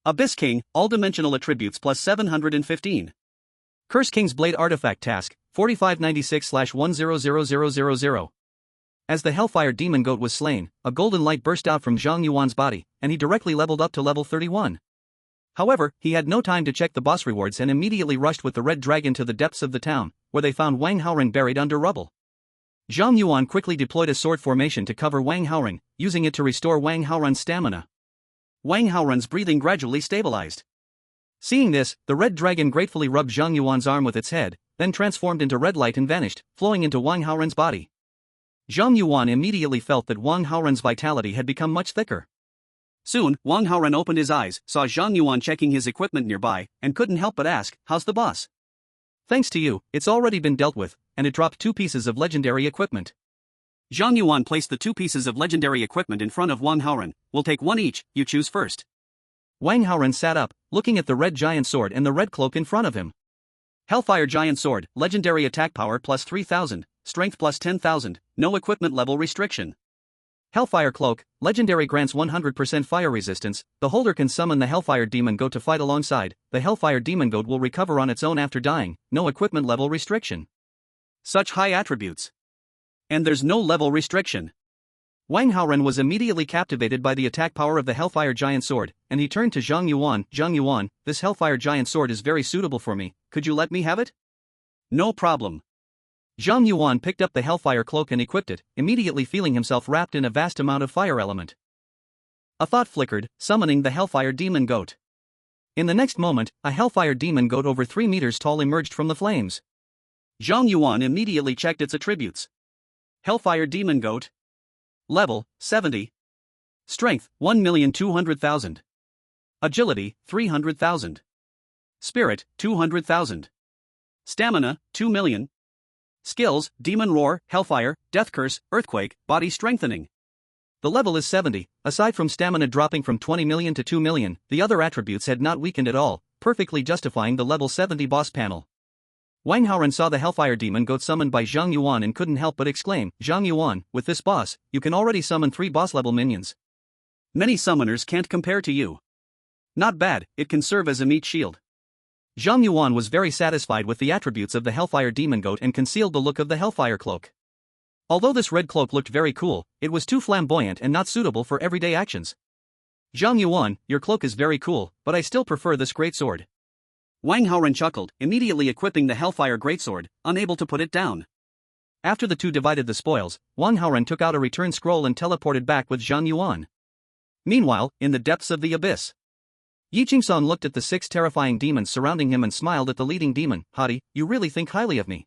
Abyss King, all dimensional attributes plus 715. Curse King's Blade Artifact Task, 4596/100000. As the Hellfire Demon Goat was slain, a golden light burst out from Zhang Yuan's body, and he directly leveled up to level 31. However, he had no time to check the boss rewards and immediately rushed with the red dragon to the depths of the town, where they found Wang Haoren buried under rubble. Zhang Yuan quickly deployed a sword formation to cover Wang Haoren, using it to restore Wang Haoren's stamina. Wang Haoren's breathing gradually stabilized. Seeing this, the red dragon gratefully rubbed Zhang Yuan's arm with its head, then transformed into red light and vanished, flowing into Wang Haoren's body. Zhang Yuan immediately felt that Wang Haoren's vitality had become much thicker. Soon, Wang Haoren opened his eyes, saw Zhang Yuan checking his equipment nearby, and couldn't help but ask, "How's the boss?" "Thanks to you, it's already been dealt with," and it dropped 2 pieces of legendary equipment. Zhang Yuan placed the 2 pieces of legendary equipment in front of Wang Haoren. "We'll take one each, you choose first." Wang Haoren sat up, looking at the red giant sword and the red cloak in front of him. Hellfire Giant Sword, legendary attack power plus 3000, strength plus 10,000, no equipment level restriction. Hellfire Cloak, legendary grants 100% fire resistance, the holder can summon the Hellfire Demon Goat to fight alongside, the Hellfire Demon Goat will recover on its own after dying, no equipment level restriction. Such high attributes. And there's no level restriction. Wang Haoren was immediately captivated by the attack power of the Hellfire Giant Sword, and he turned to Zhang Yuan. "Zhang Yuan, this Hellfire Giant Sword is very suitable for me, could you let me have it?" "No problem." Zhang Yuan picked up the Hellfire Cloak and equipped it, immediately feeling himself wrapped in a vast amount of fire element. A thought flickered, summoning the Hellfire Demon Goat. In the next moment, a Hellfire Demon Goat over 3 meters tall emerged from the flames. Zhang Yuan immediately checked its attributes. Hellfire Demon Goat. Level, 70. Strength, 1,200,000. Agility, 300,000. Spirit, 200,000. Stamina, 2 million. Skills, Demon Roar, Hellfire, Death Curse, Earthquake, Body Strengthening. The level is 70, aside from stamina dropping from 20 million to 2 million, the other attributes had not weakened at all, perfectly justifying the level 70 boss panel. Wang Haoren saw the Hellfire Demon Goat summoned by Zhang Yuan and couldn't help but exclaim, "Zhang Yuan, with this boss, you can already summon 3 boss-level minions. Many summoners can't compare to you. Not bad, it can serve as a meat shield." Zhang Yuan was very satisfied with the attributes of the Hellfire Demon Goat and concealed the look of the Hellfire Cloak. Although this red cloak looked very cool, it was too flamboyant and not suitable for everyday actions. "Zhang Yuan, your cloak is very cool, but I still prefer this greatsword." Wang Haoren chuckled, immediately equipping the Hellfire Greatsword, unable to put it down. After the two divided the spoils, Wang Haoren took out a return scroll and teleported back with Zhang Yuan. Meanwhile, in the depths of the abyss, Yi Qingsan looked at the 6 terrifying demons surrounding him and smiled at the leading demon. "Hadi, you really think highly of me.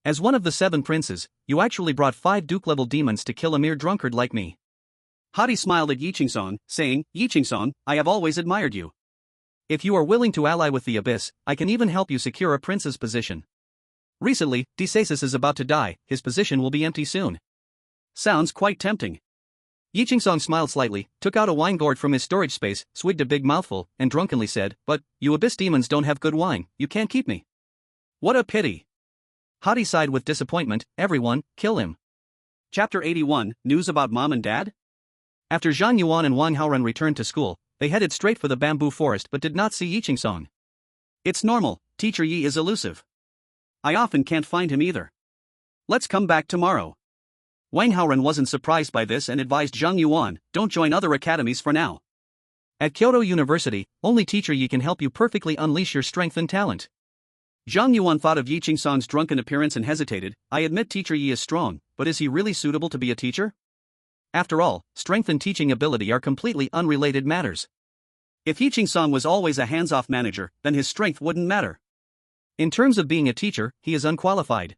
As one of the 7 princes, you actually brought 5 Duke-level demons to kill a mere drunkard like me." Hadi smiled at Yi Qingsan, saying, "Yi Qingsan, I have always admired you. If you are willing to ally with the Abyss, I can even help you secure a prince's position." Recently, Desasis is about to die, his position will be empty soon. Sounds quite tempting. Yiqingsong smiled slightly, took out a wine gourd from his storage space, swigged a big mouthful, and drunkenly said, "But, you abyss demons don't have good wine, you can't keep me." What a pity. Hottie sighed with disappointment. Everyone, kill him. Chapter 81, News about Mom and Dad? After Zhang Yuan and Wang Haoren returned to school, they headed straight for the bamboo forest but did not see Yiqingsong. It's normal, Teacher Yi is elusive. I often can't find him either. Let's come back tomorrow. Wang Haoren wasn't surprised by this and advised Zhang Yuan, don't join other academies for now. At Kyoto University, only Teacher Yi can help you perfectly unleash your strength and talent. Zhang Yuan thought of Yiqingsong's drunken appearance and hesitated. I admit Teacher Yi is strong, but is he really suitable to be a teacher? After all, strength and teaching ability are completely unrelated matters. If Yiqingsong was always a hands-off manager, then his strength wouldn't matter. In terms of being a teacher, he is unqualified.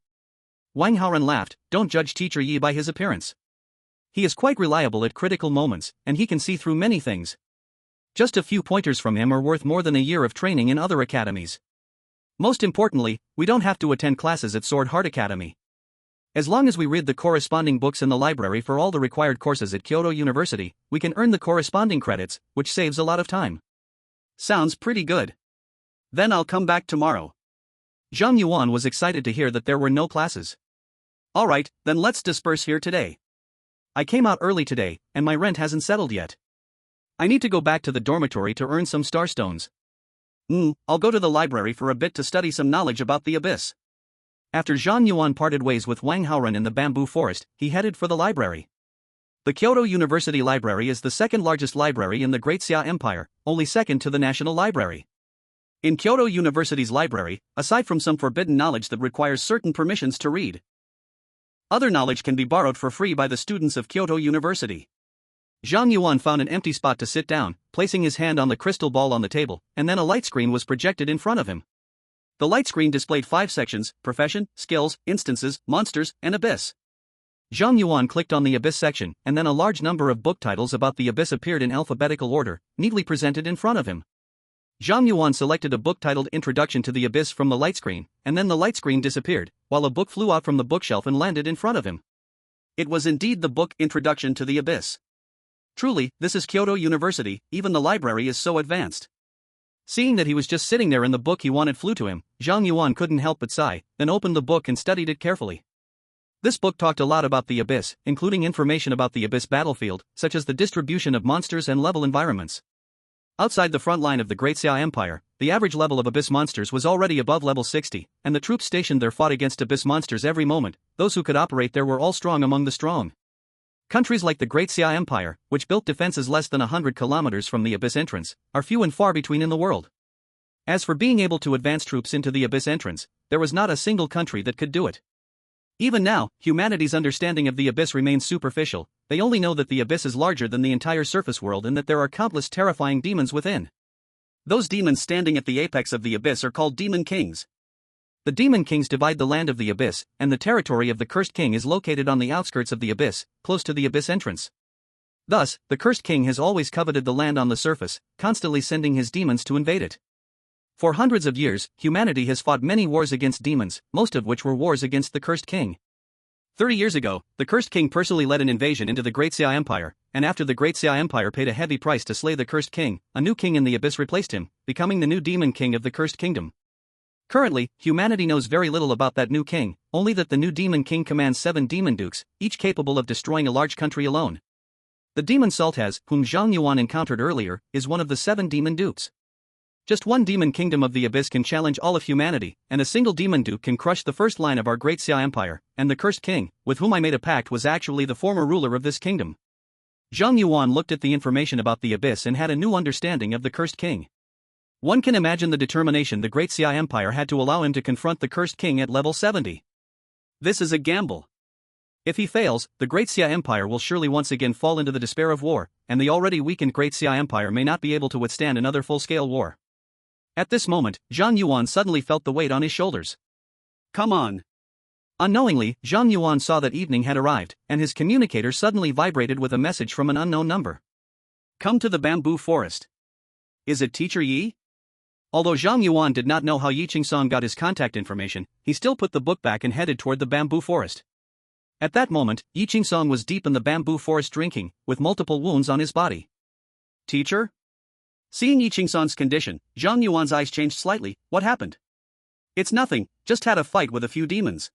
Wang Haoren laughed, don't judge Teacher Yi by his appearance. He is quite reliable at critical moments, and he can see through many things. Just a few pointers from him are worth more than a year of training in other academies. Most importantly, we don't have to attend classes at Sword Heart Academy. As long as we read the corresponding books in the library for all the required courses at Kyoto University, we can earn the corresponding credits, which saves a lot of time. Sounds pretty good. Then I'll come back tomorrow. Zhang Yuan was excited to hear that there were no classes. Alright, then let's disperse here today. I came out early today, and my rent hasn't settled yet. I need to go back to the dormitory to earn some starstones. I'll go to the library for a bit to study some knowledge about the abyss. After Zhang Yuan parted ways with Wang Haoren in the bamboo forest, he headed for the library. The Kyoto University Library is the second largest library in the Great Xue'er Empire, only second to the National Library. In Kyoto University's library, aside from some forbidden knowledge that requires certain permissions to read, other knowledge can be borrowed for free by the students of Kyoto University. Zhang Yuan found an empty spot to sit down, placing his hand on the crystal ball on the table, and then a light screen was projected in front of him. The light screen displayed 5 sections: profession, skills, instances, monsters, and abyss. Zhang Yuan clicked on the abyss section, and then a large number of book titles about the abyss appeared in alphabetical order, neatly presented in front of him. Zhang Yuan selected a book titled Introduction to the Abyss from the light screen, and then the light screen disappeared, while a book flew out from the bookshelf and landed in front of him. It was indeed the book Introduction to the Abyss. Truly, this is Kyoto University, even the library is so advanced. Seeing that he was just sitting there and the book he wanted flew to him, Zhang Yuan couldn't help but sigh, then opened the book and studied it carefully. This book talked a lot about the abyss, including information about the abyss battlefield, such as the distribution of monsters and level environments. Outside the front line of the Great Xue'er Empire, the average level of abyss monsters was already above level 60, and the troops stationed there fought against abyss monsters every moment. Those who could operate there were all strong among the strong. Countries like the Great Xue'er Empire, which built defenses less than 100 kilometers from the abyss entrance, are few and far between in the world. As for being able to advance troops into the abyss entrance, there was not a single country that could do it. Even now, humanity's understanding of the abyss remains superficial. They only know that the abyss is larger than the entire surface world and that there are countless terrifying demons within. Those demons standing at the apex of the abyss are called demon kings. The demon kings divide the land of the abyss, and the territory of the cursed king is located on the outskirts of the abyss, close to the abyss entrance. Thus, the cursed king has always coveted the land on the surface, constantly sending his demons to invade it. For hundreds of years, humanity has fought many wars against demons, most of which were wars against the cursed king. 30 years ago, the cursed king personally led an invasion into the Great Xue'er Empire, and after the Great Xue'er Empire paid a heavy price to slay the cursed king, a new king in the abyss replaced him, becoming the new demon king of the cursed kingdom. Currently, humanity knows very little about that new king, only that the new demon king commands 7 demon dukes, each capable of destroying a large country alone. The demon Sultaz, whom Zhang Yuan encountered earlier, is one of the 7 demon dukes. Just one demon kingdom of the abyss can challenge all of humanity, and a single demon duke can crush the first line of our Great Xue'er Empire, and the cursed king, with whom I made a pact, was actually the former ruler of this kingdom. Zhang Yuan looked at the information about the abyss and had a new understanding of the cursed king. One can imagine the determination the Great Xue'er Empire had to allow him to confront the cursed king at level 70. This is a gamble. If he fails, the Great Xue'er Empire will surely once again fall into the despair of war, and the already weakened Great Xue'er Empire may not be able to withstand another full-scale war. At this moment, Zhang Yuan suddenly felt the weight on his shoulders. Come on. Unknowingly, Zhang Yuan saw that evening had arrived, and his communicator suddenly vibrated with a message from an unknown number. Come to the bamboo forest. Is it Teacher Yi? Although Zhang Yuan did not know how Yi Qingsong got his contact information, he still put the book back and headed toward the bamboo forest. At that moment, Yi Qingsong was deep in the bamboo forest drinking, with multiple wounds on his body. Teacher? Seeing Yi Qingsong's condition, Zhang Yuan's eyes changed slightly. What happened? It's nothing, just had a fight with a few demons.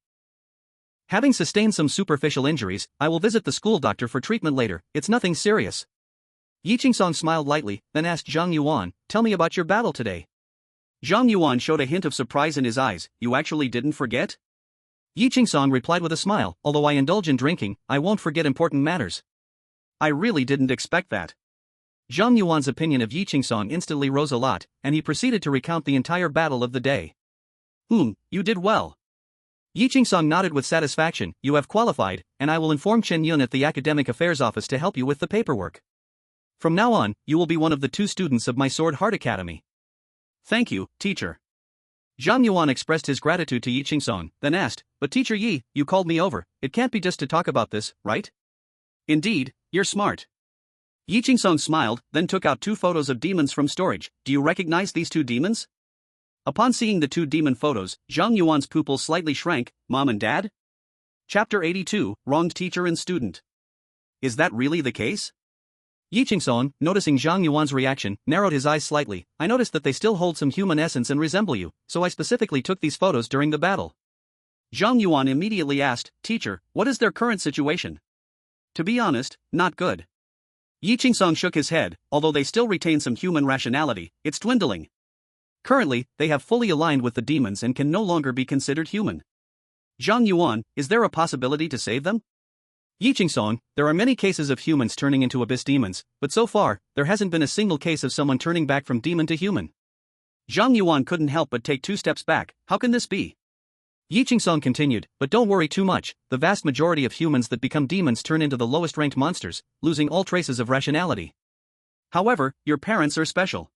Having sustained some superficial injuries, I will visit the school doctor for treatment later. It's nothing serious. Yi Qingsong smiled lightly, then asked Zhang Yuan, tell me about your battle today. Zhang Yuan showed a hint of surprise in his eyes. You actually didn't forget? Yi Qingsong replied with a smile, although I indulge in drinking, I won't forget important matters. I really didn't expect that. Zhang Yuan's opinion of Yi Qingsong instantly rose a lot, and he proceeded to recount the entire battle of the day. You did well. Yi Qingsong nodded with satisfaction. You have qualified, and I will inform Chen Yun at the Academic Affairs Office to help you with the paperwork. From now on, you will be one of the 2 students of my Sword Heart Academy. Thank you, teacher. Zhang Yuan expressed his gratitude to Yi Qingsong, then asked, but teacher Yi, you called me over, it can't be just to talk about this, right? Indeed, you're smart. Yi Qingsong smiled, then took out 2 photos of demons from storage. Do you recognize these 2 demons? Upon seeing the 2 demon photos, Zhang Yuan's pupils slightly shrank. Mom and Dad? Chapter 82, Wronged Teacher and Student. Is that really the case? Yi Qingsong, noticing Zhang Yuan's reaction, narrowed his eyes slightly. I noticed that they still hold some human essence and resemble you, so I specifically took these photos during the battle. Zhang Yuan immediately asked, Teacher, what is their current situation? To be honest, not good. Yi Qingsong shook his head. Although they still retain some human rationality, it's dwindling. Currently, they have fully aligned with the demons and can no longer be considered human. Zhang Yuan, is there a possibility to save them? Yi Qingsong, there are many cases of humans turning into abyss demons, but so far, there hasn't been a single case of someone turning back from demon to human. Zhang Yuan couldn't help but take 2 steps back. How can this be? Yi Qingsong continued, but don't worry too much, the vast majority of humans that become demons turn into the lowest ranked monsters, losing all traces of rationality. However, your parents are special.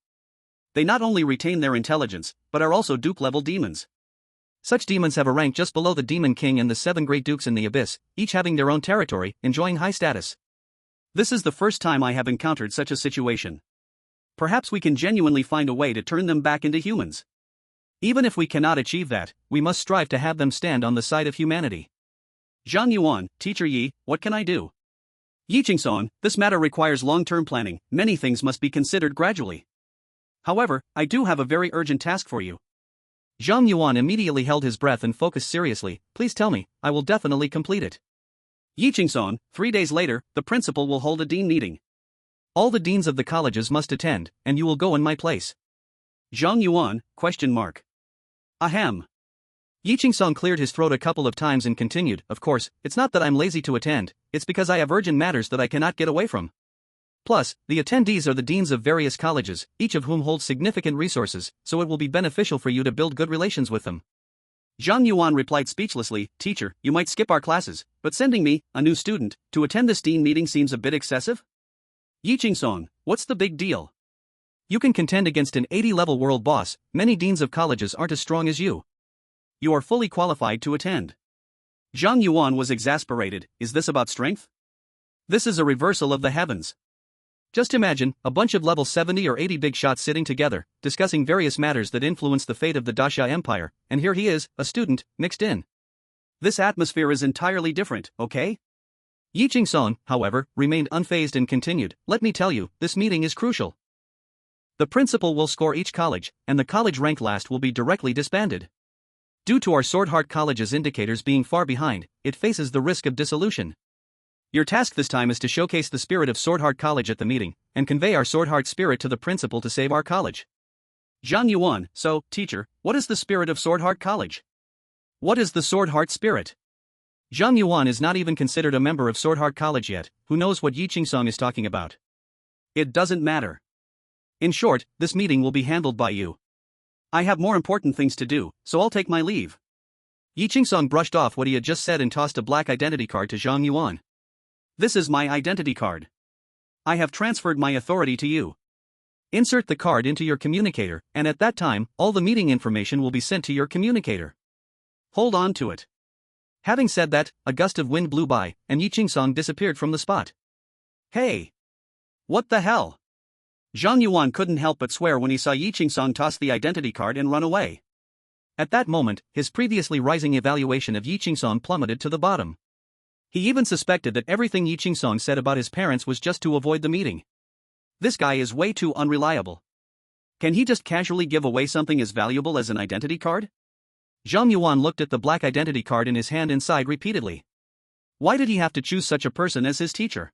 They not only retain their intelligence, but are also dupe-level demons. Such demons have a rank just below the Demon King and the 7 Great Dukes in the Abyss, each having their own territory, enjoying high status. This is the first time I have encountered such a situation. Perhaps we can genuinely find a way to turn them back into humans. Even if we cannot achieve that, we must strive to have them stand on the side of humanity. Zhang Yuan, Teacher Yi, what can I do? Yi Qingsong, this matter requires long-term planning, many things must be considered gradually. However, I do have a very urgent task for you. Zhang Yuan immediately held his breath and focused seriously. Please tell me, I will definitely complete it. Yi Qingsong, 3 days later, the principal will hold a dean meeting. All the deans of the colleges must attend, and you will go in my place. Zhang Yuan, ? Ahem. Yi Qingsong cleared his throat a couple of times and continued, of course, it's not that I'm lazy to attend, it's because I have urgent matters that I cannot get away from. Plus, the attendees are the deans of various colleges, each of whom holds significant resources, so it will be beneficial for you to build good relations with them. Zhang Yuan replied speechlessly, Teacher, you might skip our classes, but sending me, a new student, to attend this dean meeting seems a bit excessive? Yi Qingsong, what's the big deal? You can contend against an 80-level world boss, many deans of colleges aren't as strong as you. You are fully qualified to attend. Zhang Yuan was exasperated. Is this about strength? This is a reversal of the heavens. Just imagine, a bunch of level 70 or 80 big shots sitting together, discussing various matters that influence the fate of the Daxia Empire, and here he is, a student, mixed in. This atmosphere is entirely different, okay? Yi Qingsong, however, remained unfazed and continued, let me tell you, this meeting is crucial. The principal will score each college, and the college ranked last will be directly disbanded. Due to our Sword Heart College's indicators being far behind, it faces the risk of dissolution. Your task this time is to showcase the spirit of Sword Heart College at the meeting, and convey our Sword Heart spirit to the principal to save our college. Zhang Yuan, so, teacher, what is the spirit of Sword Heart College? What is the Sword Heart spirit? Zhang Yuan is not even considered a member of Sword Heart College yet, who knows what Yi Qingsong is talking about? It doesn't matter. In short, this meeting will be handled by you. I have more important things to do, so I'll take my leave. Yi Qingsong brushed off what he had just said and tossed a black identity card to Zhang Yuan. This is my identity card. I have transferred my authority to you. Insert the card into your communicator, and at that time, all the meeting information will be sent to your communicator. Hold on to it. Having said that, a gust of wind blew by, and Yi Qingsong disappeared from the spot. Hey! What the hell? Zhang Yuan couldn't help but swear when he saw Yi Qingsong toss the identity card and run away. At that moment, his previously rising evaluation of Yi Qingsong plummeted to the bottom. He even suspected that everything Yi Qingsong said about his parents was just to avoid the meeting. This guy is way too unreliable. Can he just casually give away something as valuable as an identity card? Zhang Yuan looked at the black identity card in his hand and sighed repeatedly. Why did he have to choose such a person as his teacher?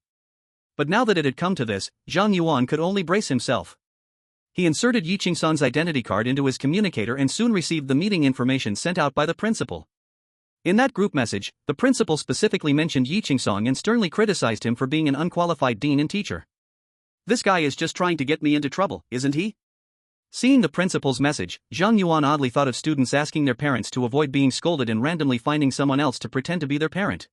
But now that it had come to this, Zhang Yuan could only brace himself. He inserted Yi Qingsong's identity card into his communicator and soon received the meeting information sent out by the principal. In that group message, the principal specifically mentioned Yi Qingsong and sternly criticized him for being an unqualified dean and teacher. This guy is just trying to get me into trouble, isn't he? Seeing the principal's message, Zhang Yuan oddly thought of students asking their parents to avoid being scolded and randomly finding someone else to pretend to be their parent.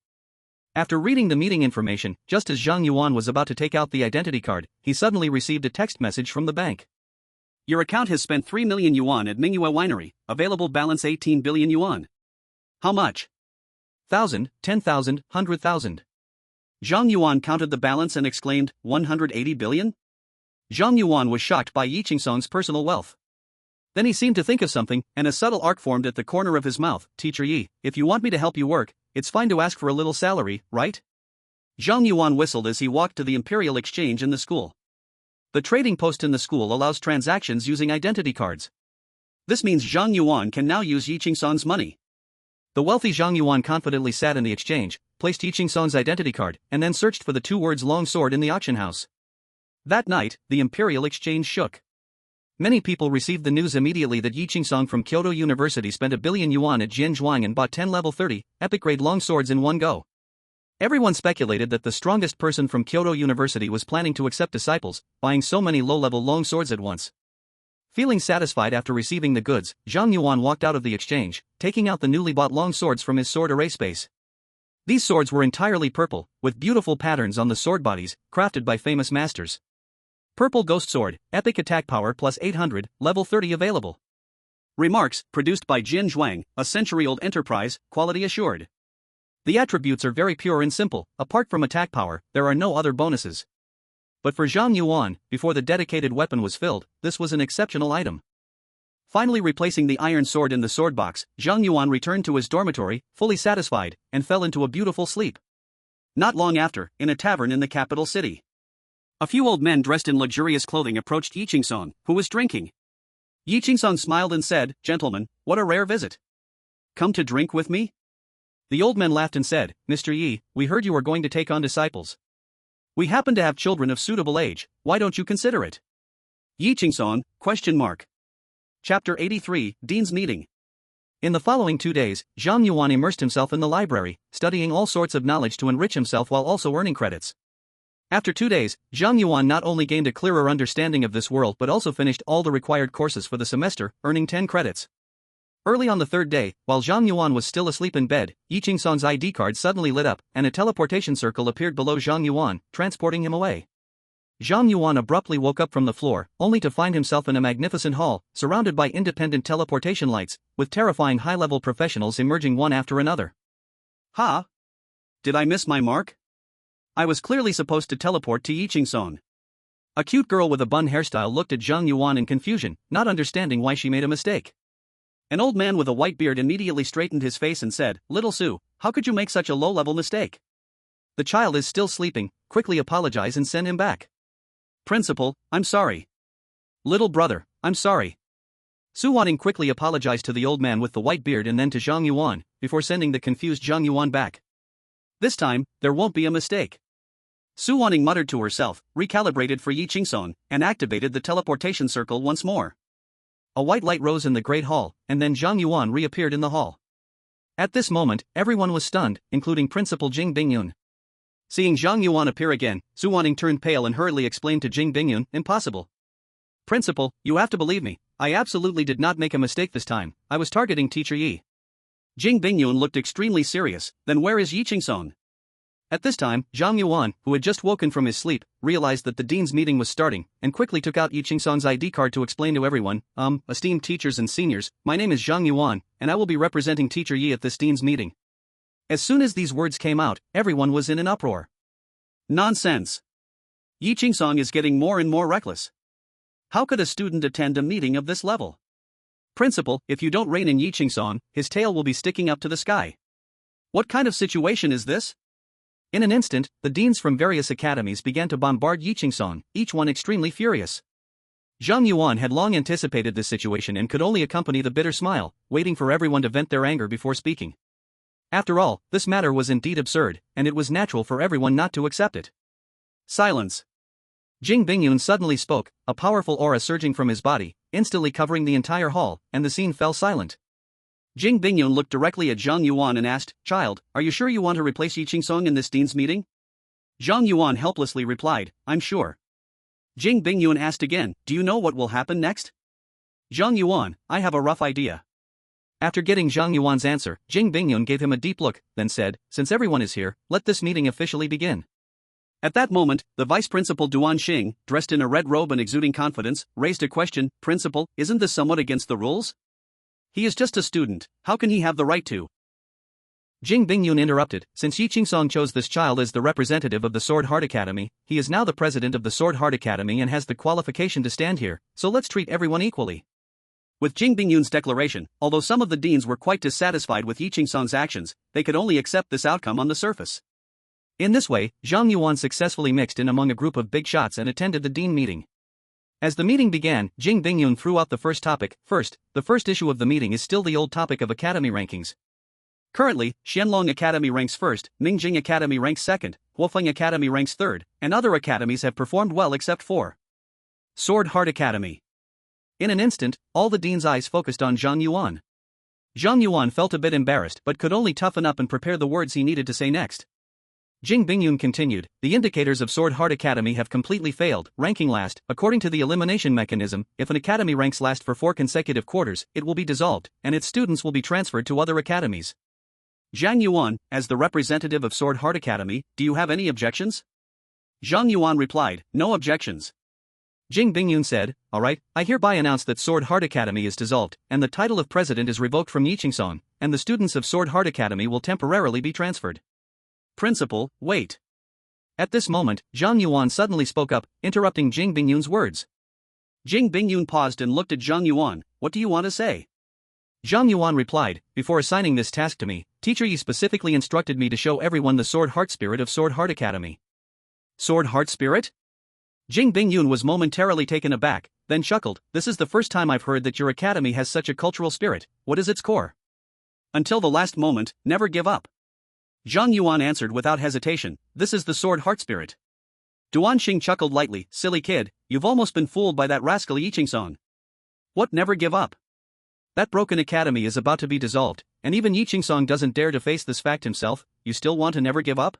After reading the meeting information, just as Zhang Yuan was about to take out the identity card, he suddenly received a text message from the bank. Your account has spent 3 million yuan at Mingyue Winery, available balance 18 billion yuan. How much? 1,000, 10,000, 100,000. Zhang Yuan counted the balance and exclaimed, 180 billion? Zhang Yuan was shocked by Yi Qingsong's personal wealth. Then he seemed to think of something, and a subtle arc formed at the corner of his mouth. Teacher Yi, if you want me to help you work, it's fine to ask for a little salary, right? Zhang Yuan whistled as he walked to the Imperial Exchange in the school. The trading post in the school allows transactions using identity cards. This means Zhang Yuan can now use Yi Qingsong's money. The wealthy Zhang Yuan confidently sat in the exchange, placed Yi Qingsong's identity card, and then searched for the 2 words long sword in the auction house. That night, the Imperial Exchange shook. Many people received the news immediately that Yi Qingsong from Kyoto University spent 1 billion yuan at Jianzhuang and bought 10 level 30, epic grade long swords in one go. Everyone speculated that the strongest person from Kyoto University was planning to accept disciples, buying so many low-level long swords at once. Feeling satisfied after receiving the goods, Zhang Yuan walked out of the exchange, taking out the newly bought long swords from his sword array space. These swords were entirely purple, with beautiful patterns on the sword bodies, crafted by famous masters. Purple Ghost Sword, Epic Attack Power plus 800, Level 30 available. Remarks, produced by Jin Zhuang, a century-old enterprise, quality assured. The attributes are very pure and simple. Apart from attack power, there are no other bonuses. But for Zhang Yuan, before the dedicated weapon was filled, this was an exceptional item. Finally replacing the iron sword in the sword box, Zhang Yuan returned to his dormitory, fully satisfied, and fell into a beautiful sleep. Not long after, in a tavern in the capital city, a few old men dressed in luxurious clothing approached Yi Qingsong, who was drinking. Yi Qingsong smiled and said, "Gentlemen, what a rare visit. Come to drink with me?" The old men laughed and said, "Mr. Yi, we heard you were going to take on disciples. We happen to have children of suitable age, why don't you consider it?" Yi Qingsong, ? Chapter 83, Dean's Meeting. In the following 2 days, Zhang Yuan immersed himself in the library, studying all sorts of knowledge to enrich himself while also earning credits. After 2 days, Zhang Yuan not only gained a clearer understanding of this world but also finished all the required courses for the semester, earning 10 credits. Early on the 3rd day, while Zhang Yuan was still asleep in bed, Yi Qingsong's ID card suddenly lit up, and a teleportation circle appeared below Zhang Yuan, transporting him away. Zhang Yuan abruptly woke up from the floor, only to find himself in a magnificent hall, surrounded by independent teleportation lights, with terrifying high-level professionals emerging one after another. Ha! Did I miss my mark? I was clearly supposed to teleport to Yi Qingsong. A cute girl with a bun hairstyle looked at Zhang Yuan in confusion, not understanding why she made a mistake. An old man with a white beard immediately straightened his face and said, "Little Sue, how could you make such a low-level mistake? The child is still sleeping, quickly apologize and send him back." "Principal, I'm sorry." "Little brother, I'm sorry." Su Wanting quickly apologized to the old man with the white beard and then to Zhang Yuan, before sending the confused Zhang Yuan back. "This time, there won't be a mistake." Su Wanting muttered to herself, recalibrated for Yi Qingsong, and activated the teleportation circle once more. A white light rose in the great hall, and then Zhang Yuan reappeared in the hall. At this moment, everyone was stunned, including Principal Jing Bingyun. Seeing Zhang Yuan appear again, Su Wanting turned pale and hurriedly explained to Jing Bingyun, "Impossible. Principal, you have to believe me, I absolutely did not make a mistake this time, I was targeting Teacher Yi." Jing Bingyun looked extremely serious. "Then where is Yi Qingsong?" At this time, Zhang Yuan, who had just woken from his sleep, realized that the dean's meeting was starting, and quickly took out Yi Qingsong's ID card to explain to everyone, "Esteemed teachers and seniors, my name is Zhang Yuan, and I will be representing Teacher Yi at this dean's meeting." As soon as these words came out, everyone was in an uproar. Nonsense! Yi Qingsong is getting more and more reckless. How could a student attend a meeting of this level? Principal, if you don't rein in Yiqingsong, his tail will be sticking up to the sky. What kind of situation is this? In an instant, the deans from various academies began to bombard Yiqingsong, each one extremely furious. Zhang Yuan had long anticipated this situation and could only accompany the bitter smile, waiting for everyone to vent their anger before speaking. After all, this matter was indeed absurd, and it was natural for everyone not to accept it. Silence. Jing Bingyun suddenly spoke, a powerful aura surging from his body, instantly covering the entire hall, and the scene fell silent. Jing Bingyun looked directly at Zhang Yuan and asked, "Child, are you sure you want to replace Yiqingsong in this dean's meeting?" Zhang Yuan helplessly replied, "I'm sure." Jing Bingyun asked again, "Do you know what will happen next?" Zhang Yuan, "I have a rough idea." After getting Zhang Yuan's answer, Jing Bingyun gave him a deep look, then said, "Since everyone is here, let this meeting officially begin." At that moment, the vice principal Duan Xing, dressed in a red robe and exuding confidence, raised a question, "Principal, isn't this somewhat against the rules? He is just a student, how can he have the right to?" Jing Bingyun interrupted, "Since Yiqingsong chose this child as the representative of the Sword Heart Academy, he is now the president of the Sword Heart Academy and has the qualification to stand here, so let's treat everyone equally." With Jing Bingyun's declaration, although some of the deans were quite dissatisfied with Yiqingsong's actions, they could only accept this outcome on the surface. In this way, Zhang Yuan successfully mixed in among a group of big shots and attended the dean meeting. As the meeting began, Jing Bingyun threw out the first topic. First, the first issue of the meeting is still the old topic of academy rankings. Currently, Xianlong Academy ranks first, Mingjing Academy ranks second, Huofeng Academy ranks third, and other academies have performed well except for Sword Heart Academy. In an instant, all the dean's eyes focused on Zhang Yuan. Zhang Yuan felt a bit embarrassed but could only toughen up and prepare the words he needed to say next. Jing Bingyun continued, "The indicators of Sword Heart Academy have completely failed, ranking last. According to the elimination mechanism, if an academy ranks last for 4 consecutive quarters, it will be dissolved, and its students will be transferred to other academies. Zhang Yuan, as the representative of Sword Heart Academy, do you have any objections?" Zhang Yuan replied, "No objections." Jing Bingyun said, "Alright, I hereby announce that Sword Heart Academy is dissolved, and the title of president is revoked from Yiqingsong, and the students of Sword Heart Academy will temporarily be transferred." "Principal, wait." At this moment, Zhang Yuan suddenly spoke up, interrupting Jing Bingyun's words. Jing Bingyun paused and looked at Zhang Yuan, "What do you want to say?" Zhang Yuan replied, "Before assigning this task to me, Teacher Yi specifically instructed me to show everyone the Sword Heart spirit of Sword Heart Academy." "Sword Heart spirit?" Jing Bingyun was momentarily taken aback, then chuckled, "This is the first time I've heard that your academy has such a cultural spirit. What is its core?" "Until the last moment, never give up." Zhang Yuan answered without hesitation, "This is the Sword Heart spirit." Duan Xing chuckled lightly, "Silly kid, you've almost been fooled by that rascal Yiqingsong. What never give up? That broken academy is about to be dissolved, and even Yiqingsong doesn't dare to face this fact himself. You still want to never give up?"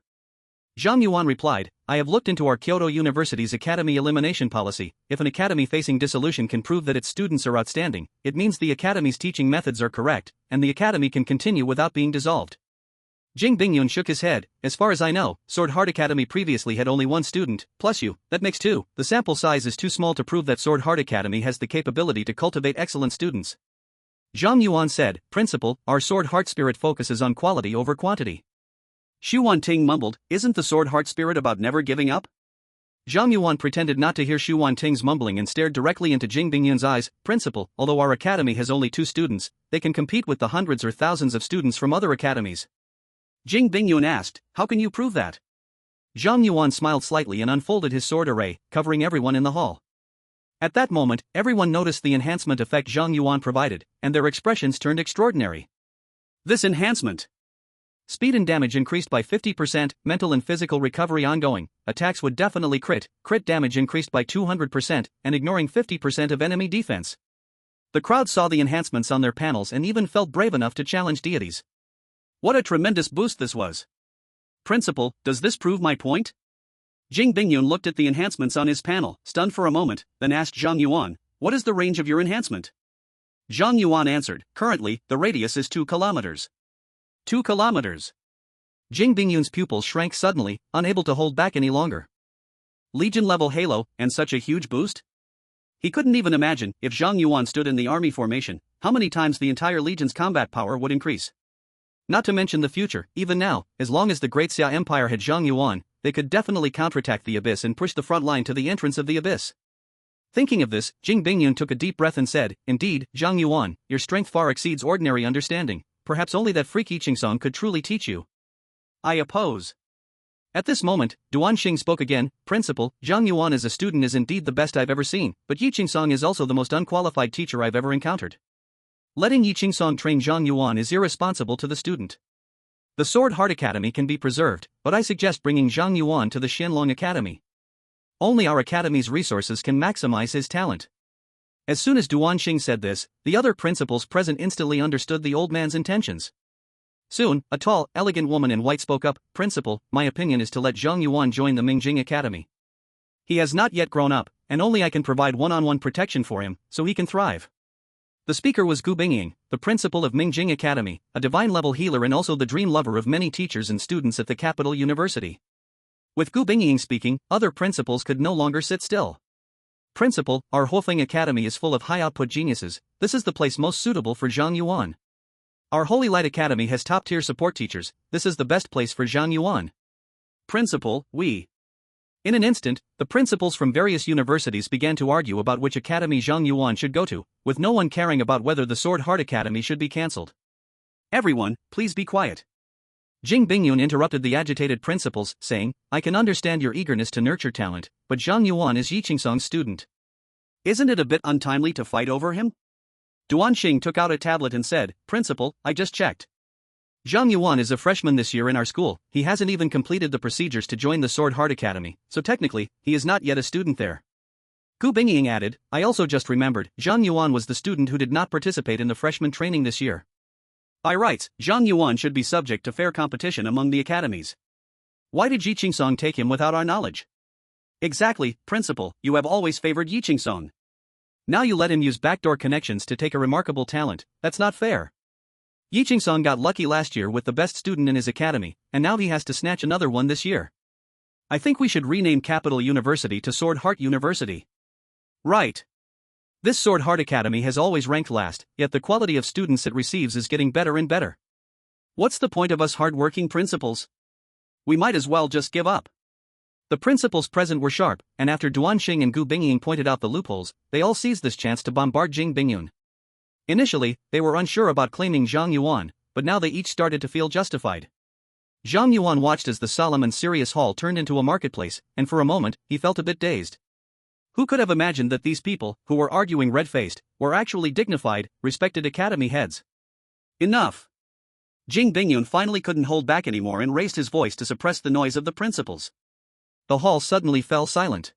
Zhang Yuan replied, "I have looked into our Kyoto University's academy elimination policy. If an academy facing dissolution can prove that its students are outstanding, it means the academy's teaching methods are correct, and the academy can continue without being dissolved." Jing Bingyun shook his head. "As far as I know, Sword Heart Academy previously had only 1 student, plus you, that makes 2. The sample size is too small to prove that Sword Heart Academy has the capability to cultivate excellent students." Zhang Yuan said, "Principal, our Sword Heart spirit focuses on quality over quantity." Xu Wanting mumbled, "Isn't the Sword Heart spirit about never giving up?" Zhang Yuan pretended not to hear Xu Wanting's mumbling and stared directly into Jing Bingyun's eyes. "Principal, although our academy has only 2 students, they can compete with the hundreds or thousands of students from other academies." Jing Bingyun asked, "How can you prove that?" Zhang Yuan smiled slightly and unfolded his sword array, covering everyone in the hall. At that moment, everyone noticed the enhancement effect Zhang Yuan provided, and their expressions turned extraordinary. This enhancement! Speed and damage increased by 50%, mental and physical recovery ongoing, attacks would definitely crit damage increased by 200%, and ignoring 50% of enemy defense. The crowd saw the enhancements on their panels and even felt brave enough to challenge deities. What a tremendous boost this was! "Principal, does this prove my point?" Jing Bingyun looked at the enhancements on his panel, stunned for a moment, then asked Zhang Yuan, "What is the range of your enhancement?" Zhang Yuan answered, "Currently, the radius is 2 kilometers. 2 kilometers. Jing Bingyun's pupils shrank suddenly, unable to hold back any longer. Legion-level Halo, and such a huge boost? He couldn't even imagine, if Zhang Yuan stood in the army formation, how many times the entire Legion's combat power would increase. Not to mention the future, even now, as long as the Great Xia Empire had Zhang Yuan, they could definitely counterattack the Abyss and push the front line to the entrance of the Abyss. Thinking of this, Jing Bingyun took a deep breath and said, "Indeed, Zhang Yuan, your strength far exceeds ordinary understanding. Perhaps only that freak Yiqingsong could truly teach you." "I oppose." At this moment, Duanxing spoke again. "Principal, Zhang Yuan as a student is indeed the best I've ever seen, but Yiqingsong is also the most unqualified teacher I've ever encountered. Letting Yiqingsong train Zhang Yuan is irresponsible to the student. The Sword Heart Academy can be preserved, but I suggest bringing Zhang Yuan to the Xianlong Academy. Only our academy's resources can maximize his talent." As soon as Duanxing said this, the other principals present instantly understood the old man's intentions. Soon, a tall, elegant woman in white spoke up. "Principal, my opinion is to let Zhang Yuan join the Mingjing Academy. He has not yet grown up, and only I can provide one-on-one protection for him, so he can thrive." The speaker was Gu Bingying, the principal of Mingjing Academy, a divine-level healer and also the dream lover of many teachers and students at the capital university. With Gu Bingying speaking, other principals could no longer sit still. "Principal, our Hofeng Academy is full of high-output geniuses. This is the place most suitable for Zhang Yuan. Our Holy Light Academy has top-tier support teachers. This is the best place for Zhang Yuan. Principal, we..." In an instant, the principals from various universities began to argue about which academy Zhang Yuan should go to, with no one caring about whether the Sword Heart Academy should be cancelled. "Everyone, please be quiet." Jing Bingyun interrupted the agitated principals, saying, "I can understand your eagerness to nurture talent, but Zhang Yuan is Yiqingsong's student. Isn't it a bit untimely to fight over him?" Duanxing took out a tablet and said, "Principal, I just checked. Zhang Yuan is a freshman this year in our school. He hasn't even completed the procedures to join the Sword Heart Academy, so technically, he is not yet a student there." Gu Bingying added, "I also just remembered, Zhang Yuan was the student who did not participate in the freshman training this year. By rights, Zhang Yuan should be subject to fair competition among the academies. Why did Yiqingsong take him without our knowledge?" "Exactly, Principal, you have always favored Yiqingsong. Now you let him use backdoor connections to take a remarkable talent. That's not fair. Yiqingsong got lucky last year with the best student in his academy, and now he has to snatch another one this year. I think we should rename Capital University to Sword Heart University." "Right. This Sword Heart Academy has always ranked last, yet the quality of students it receives is getting better and better. What's the point of us hard-working principals? We might as well just give up." The principals present were sharp, and after Duanxing and Gu Bingying pointed out the loopholes, they all seized this chance to bombard Jing Bingyun. Initially, they were unsure about claiming Zhang Yuan, but now they each started to feel justified. Zhang Yuan watched as the solemn and serious hall turned into a marketplace, and for a moment, he felt a bit dazed. Who could have imagined that these people, who were arguing red-faced, were actually dignified, respected academy heads? Enough! Jing Bingyun finally couldn't hold back anymore and raised his voice to suppress the noise of the principals. The hall suddenly fell silent.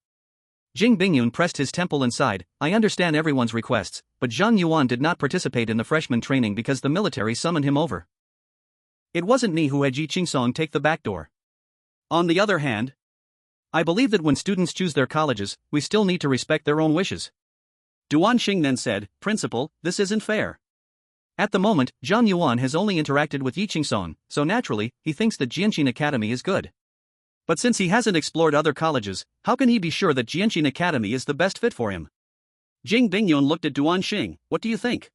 Jing Bingyun pressed his temple and sighed. "I understand everyone's requests, but Zhang Yuan did not participate in the freshman training because the military summoned him over. It wasn't me who had Yiqingsong take the back door. On the other hand, I believe that when students choose their colleges, we still need to respect their own wishes." Duanxing then said, "Principal, this isn't fair. At the moment, Zhang Yuan has only interacted with Yiqingsong, so naturally, he thinks that Jianqin Academy is good. But since he hasn't explored other colleges, how can he be sure that Jianqin Academy is the best fit for him?" Jing Bingyun looked at Duanxing. "What do you think?"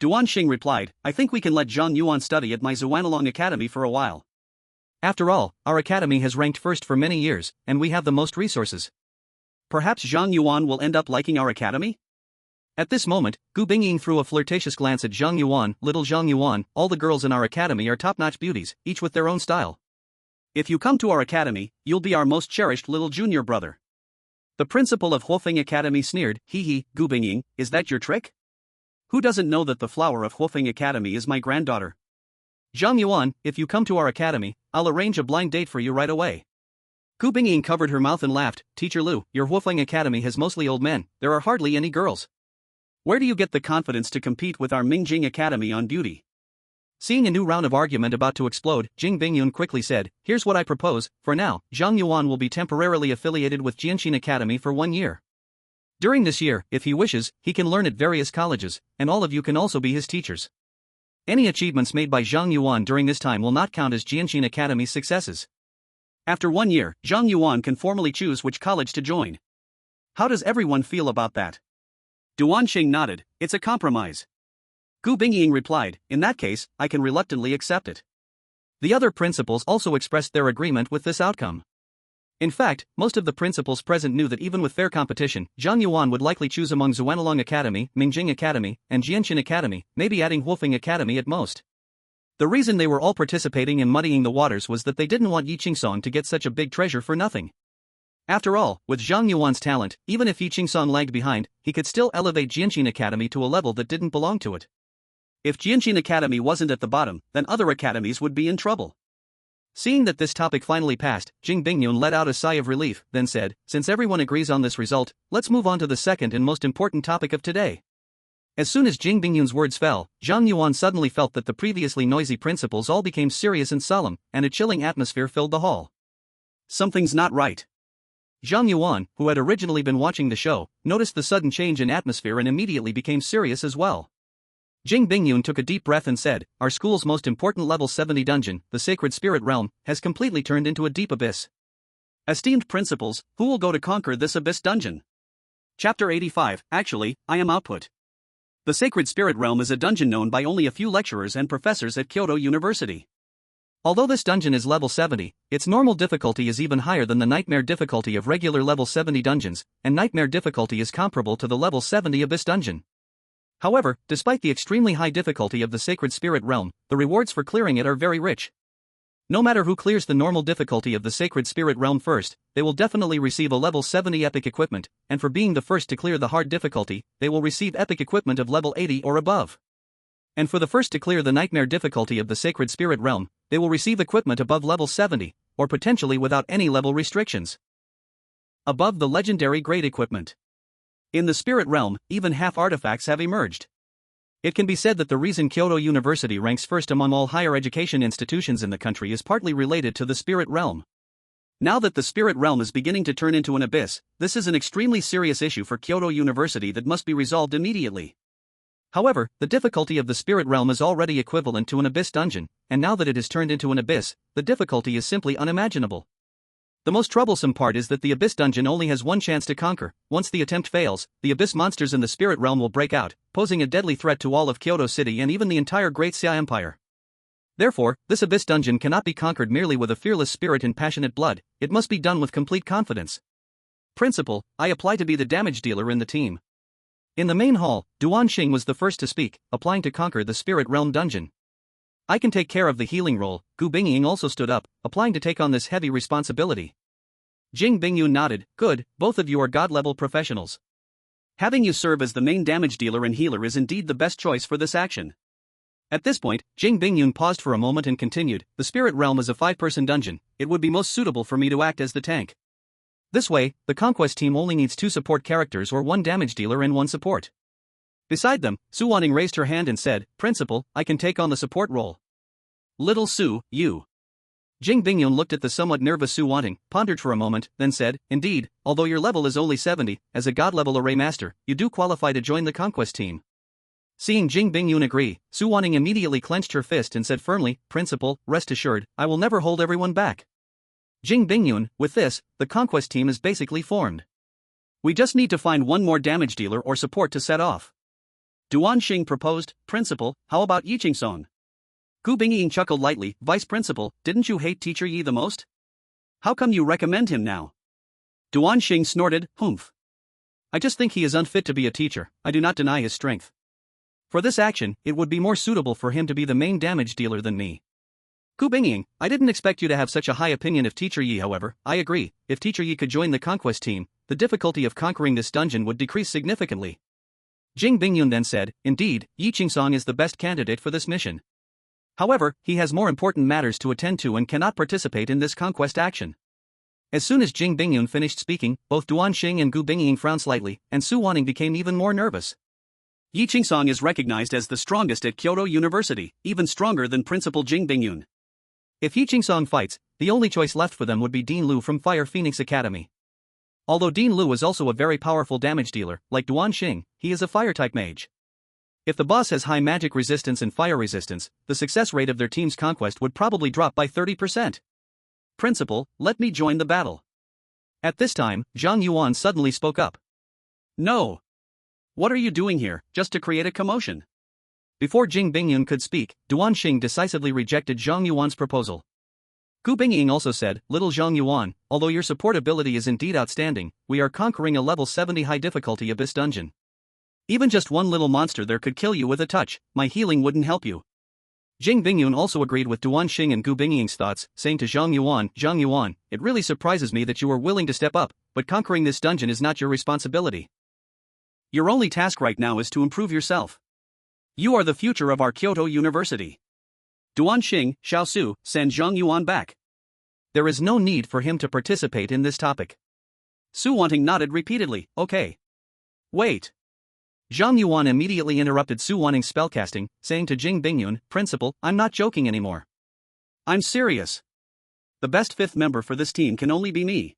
Duanxing replied, "I think we can let Zhang Yuan study at my Xuanlong Academy for a while. After all, our academy has ranked first for many years, and we have the most resources. Perhaps Zhang Yuan will end up liking our academy?" At this moment, Gu Bingying threw a flirtatious glance at Zhang Yuan. "Little Zhang Yuan, all the girls in our academy are top-notch beauties, each with their own style. If you come to our academy, you'll be our most cherished little junior brother." The principal of Hofeng Academy sneered. "Hee, Gu Bingying, is that your trick? Who doesn't know that the flower of Hofeng Academy is my granddaughter? Zhang Yuan, if you come to our academy, I'll arrange a blind date for you right away." Gu Bingying covered her mouth and laughed. "Teacher Lu, your Hofeng Academy has mostly old men, there are hardly any girls. Where do you get the confidence to compete with our Mingjing Academy on beauty?" Seeing a new round of argument about to explode, Jing Bingyun quickly said, "Here's what I propose. For now, Zhang Yuan will be temporarily affiliated with Jianqin Academy for 1 year. During this year, if he wishes, he can learn at various colleges, and all of you can also be his teachers. Any achievements made by Zhang Yuan during this time will not count as Jianqin Academy's successes. After 1 year, Zhang Yuan can formally choose which college to join. How does everyone feel about that?" Duanxing nodded. "It's a compromise." Gu Bingying replied, "In that case, I can reluctantly accept it." The other principals also expressed their agreement with this outcome. In fact, most of the principals present knew that even with fair competition, Zhang Yuan would likely choose among Xuanlong Academy, Mingjing Academy, and Jianqin Academy, maybe adding Wolfing Academy at most. The reason they were all participating in muddying the waters was that they didn't want Yi Qingsong to get such a big treasure for nothing. After all, with Zhang Yuan's talent, even if Yi Qingsong lagged behind, he could still elevate Jianqin Academy to a level that didn't belong to it. If Jianqin Academy wasn't at the bottom, then other academies would be in trouble. Seeing that this topic finally passed, Jing Bingyun let out a sigh of relief, then said, since everyone agrees on this result, let's move on to the second and most important topic of today. As soon as Jing Bingyun's words fell, Zhang Yuan suddenly felt that the previously noisy principals all became serious and solemn, and a chilling atmosphere filled the hall. Something's not right. Zhang Yuan, who had originally been watching the show, noticed the sudden change in atmosphere and immediately became serious as well. Jing Bingyun took a deep breath and said, our school's most important level 70 dungeon, the Sacred Spirit Realm, has completely turned into a deep abyss. Esteemed principals, who will go to conquer this abyss dungeon? Chapter 85, actually, I am output. The Sacred Spirit Realm is a dungeon known by only a few lecturers and professors at Kyoto University. Although this dungeon is level 70, its normal difficulty is even higher than the nightmare difficulty of regular level 70 dungeons, and nightmare difficulty is comparable to the level 70 abyss dungeon. However, despite the extremely high difficulty of the Sacred Spirit Realm, the rewards for clearing it are very rich. No matter who clears the normal difficulty of the Sacred Spirit Realm first, they will definitely receive a level 70 epic equipment, and for being the first to clear the hard difficulty, they will receive epic equipment of level 80 or above. And for the first to clear the nightmare difficulty of the Sacred Spirit Realm, they will receive equipment above level 70, or potentially without any level restrictions. Above the legendary grade equipment. In the Spirit Realm, even half artifacts have emerged. It can be said that the reason Kyoto University ranks first among all higher education institutions in the country is partly related to the Spirit Realm. Now that the Spirit Realm is beginning to turn into an abyss, this is an extremely serious issue for Kyoto University that must be resolved immediately. However, the difficulty of the Spirit Realm is already equivalent to an abyss dungeon, and now that it has turned into an abyss, the difficulty is simply unimaginable. The most troublesome part is that the Abyss Dungeon only has one chance to conquer. Once the attempt fails, the Abyss monsters in the Spirit Realm will break out, posing a deadly threat to all of Kyoto City and even the entire Great Xue'er Empire. Therefore, this Abyss Dungeon cannot be conquered merely with a fearless spirit and passionate blood, it must be done with complete confidence. Principal, I apply to be the damage dealer in the team. In the main hall, Duan Xing was the first to speak, applying to conquer the Spirit Realm Dungeon. I can take care of the healing role. Gu Bingying also stood up, applying to take on this heavy responsibility. Jing Bingyun nodded, good, both of you are god-level professionals. Having you serve as the main damage dealer and healer is indeed the best choice for this action. At this point, Jing Bingyun paused for a moment and continued, the Spirit Realm is a 5-person dungeon, it would be most suitable for me to act as the tank. This way, the Conquest team only needs 2 support characters or 1 damage dealer and 1 support. Beside them, Su Wanning raised her hand and said, Principal, I can take on the support role. Little Su, you. Jing Bingyun looked at the somewhat nervous Su Wanting, pondered for a moment, then said, indeed, although your level is only 70, as a god-level array master, you do qualify to join the Conquest team. Seeing Jing Bingyun agree, Su Wanning immediately clenched her fist and said firmly, Principal, rest assured, I will never hold everyone back. Jing Bingyun, with this, the Conquest team is basically formed. We just need to find 1 more damage dealer or support to set off. Duan Xing proposed, Principal, how about Yi Qingsong? Gu Bingying chuckled lightly, Vice Principal, didn't you hate Teacher Yi the most? How come you recommend him now? Duan Xing snorted, humph. I just think he is unfit to be a teacher, I do not deny his strength. For this action, it would be more suitable for him to be the main damage dealer than me. Gu Bingying, I didn't expect you to have such a high opinion of Teacher Yi. However, I agree, if Teacher Yi could join the Conquest team, the difficulty of conquering this dungeon would decrease significantly. Jing Bingyun then said, indeed, Yi Qingsong is the best candidate for this mission. However, he has more important matters to attend to and cannot participate in this conquest action. As soon as Jing Bingyun finished speaking, both Duan Xing and Gu Bingying frowned slightly, and Su Wanning became even more nervous. Yi Qingsong is recognized as the strongest at Kyoto University, even stronger than Principal Jing Bingyun. If Yi Qingsong fights, the only choice left for them would be Dean Lu from Fire Phoenix Academy. Although Dean Lu is also a very powerful damage dealer, like Duan Xing, he is a fire-type mage. If the boss has high magic resistance and fire resistance, the success rate of their team's conquest would probably drop by 30%. Principal, let me join the battle. At this time, Zhang Yuan suddenly spoke up. No. What are you doing here, just to create a commotion? Before Jing Bingyun could speak, Duan Xing decisively rejected Zhang Yuan's proposal. Gu Bingying also said, little Zhang Yuan, although your support ability is indeed outstanding, we are conquering a level 70 high difficulty abyss dungeon. Even just one little monster there could kill you with a touch, my healing wouldn't help you. Jing Bingyun also agreed with Duan Xing and Gu Bingying's thoughts, saying to Zhang Yuan, it really surprises me that you are willing to step up, but conquering this dungeon is not your responsibility. Your only task right now is to improve yourself. You are the future of our Kyoto University. Duan Xing, Xiaosu, send Zhang Yuan back. There is no need for him to participate in this topic. Su Wanting nodded repeatedly, okay. Wait. Zhang Yuan immediately interrupted Su Wanting's spellcasting, saying to Jing Bingyun, Principal, I'm not joking anymore. I'm serious. The best fifth member for this team can only be me.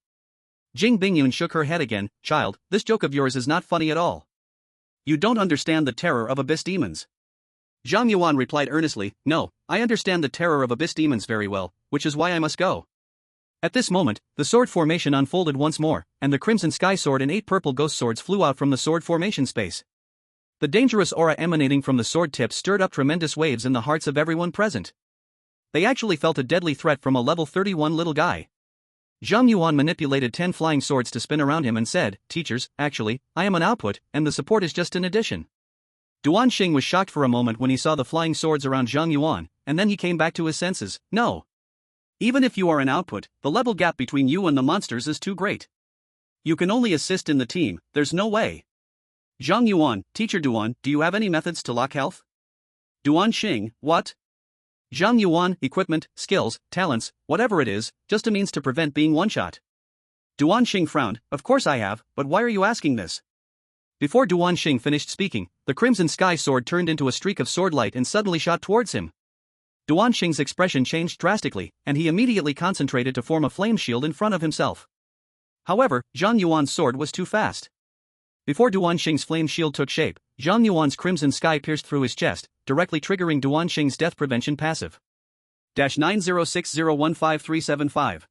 Jing Bingyun shook her head again, child, this joke of yours is not funny at all. You don't understand the terror of abyss demons. Zhang Yuan replied earnestly, no, I understand the terror of abyss demons very well, which is why I must go. At this moment, the sword formation unfolded once more, and the crimson sky sword and 8 purple ghost swords flew out from the sword formation space. The dangerous aura emanating from the sword tips stirred up tremendous waves in the hearts of everyone present. They actually felt a deadly threat from a level 31 little guy. Zhang Yuan manipulated 10 flying swords to spin around him and said, teachers, actually, I am an output, and the support is just an addition. Duan Xing was shocked for a moment when he saw the flying swords around Zhang Yuan, and then he came back to his senses, no. Even if you are an output, the level gap between you and the monsters is too great. You can only assist in the team, there's no way. Zhang Yuan, Teacher Duan, do you have any methods to lock health? Duan Xing, what? Zhang Yuan, equipment, skills, talents, whatever it is, just a means to prevent being one-shot. Duan Xing frowned, of course I have, but why are you asking this? Before Duan Xing finished speaking, the crimson sky sword turned into a streak of sword light and suddenly shot towards him. Duan Xing's expression changed drastically, and he immediately concentrated to form a flame shield in front of himself. However, Zhang Yuan's sword was too fast. Before Duan Xing's flame shield took shape, Zhang Yuan's crimson sky pierced through his chest, directly triggering Duan Xing's death prevention passive. -9060155375.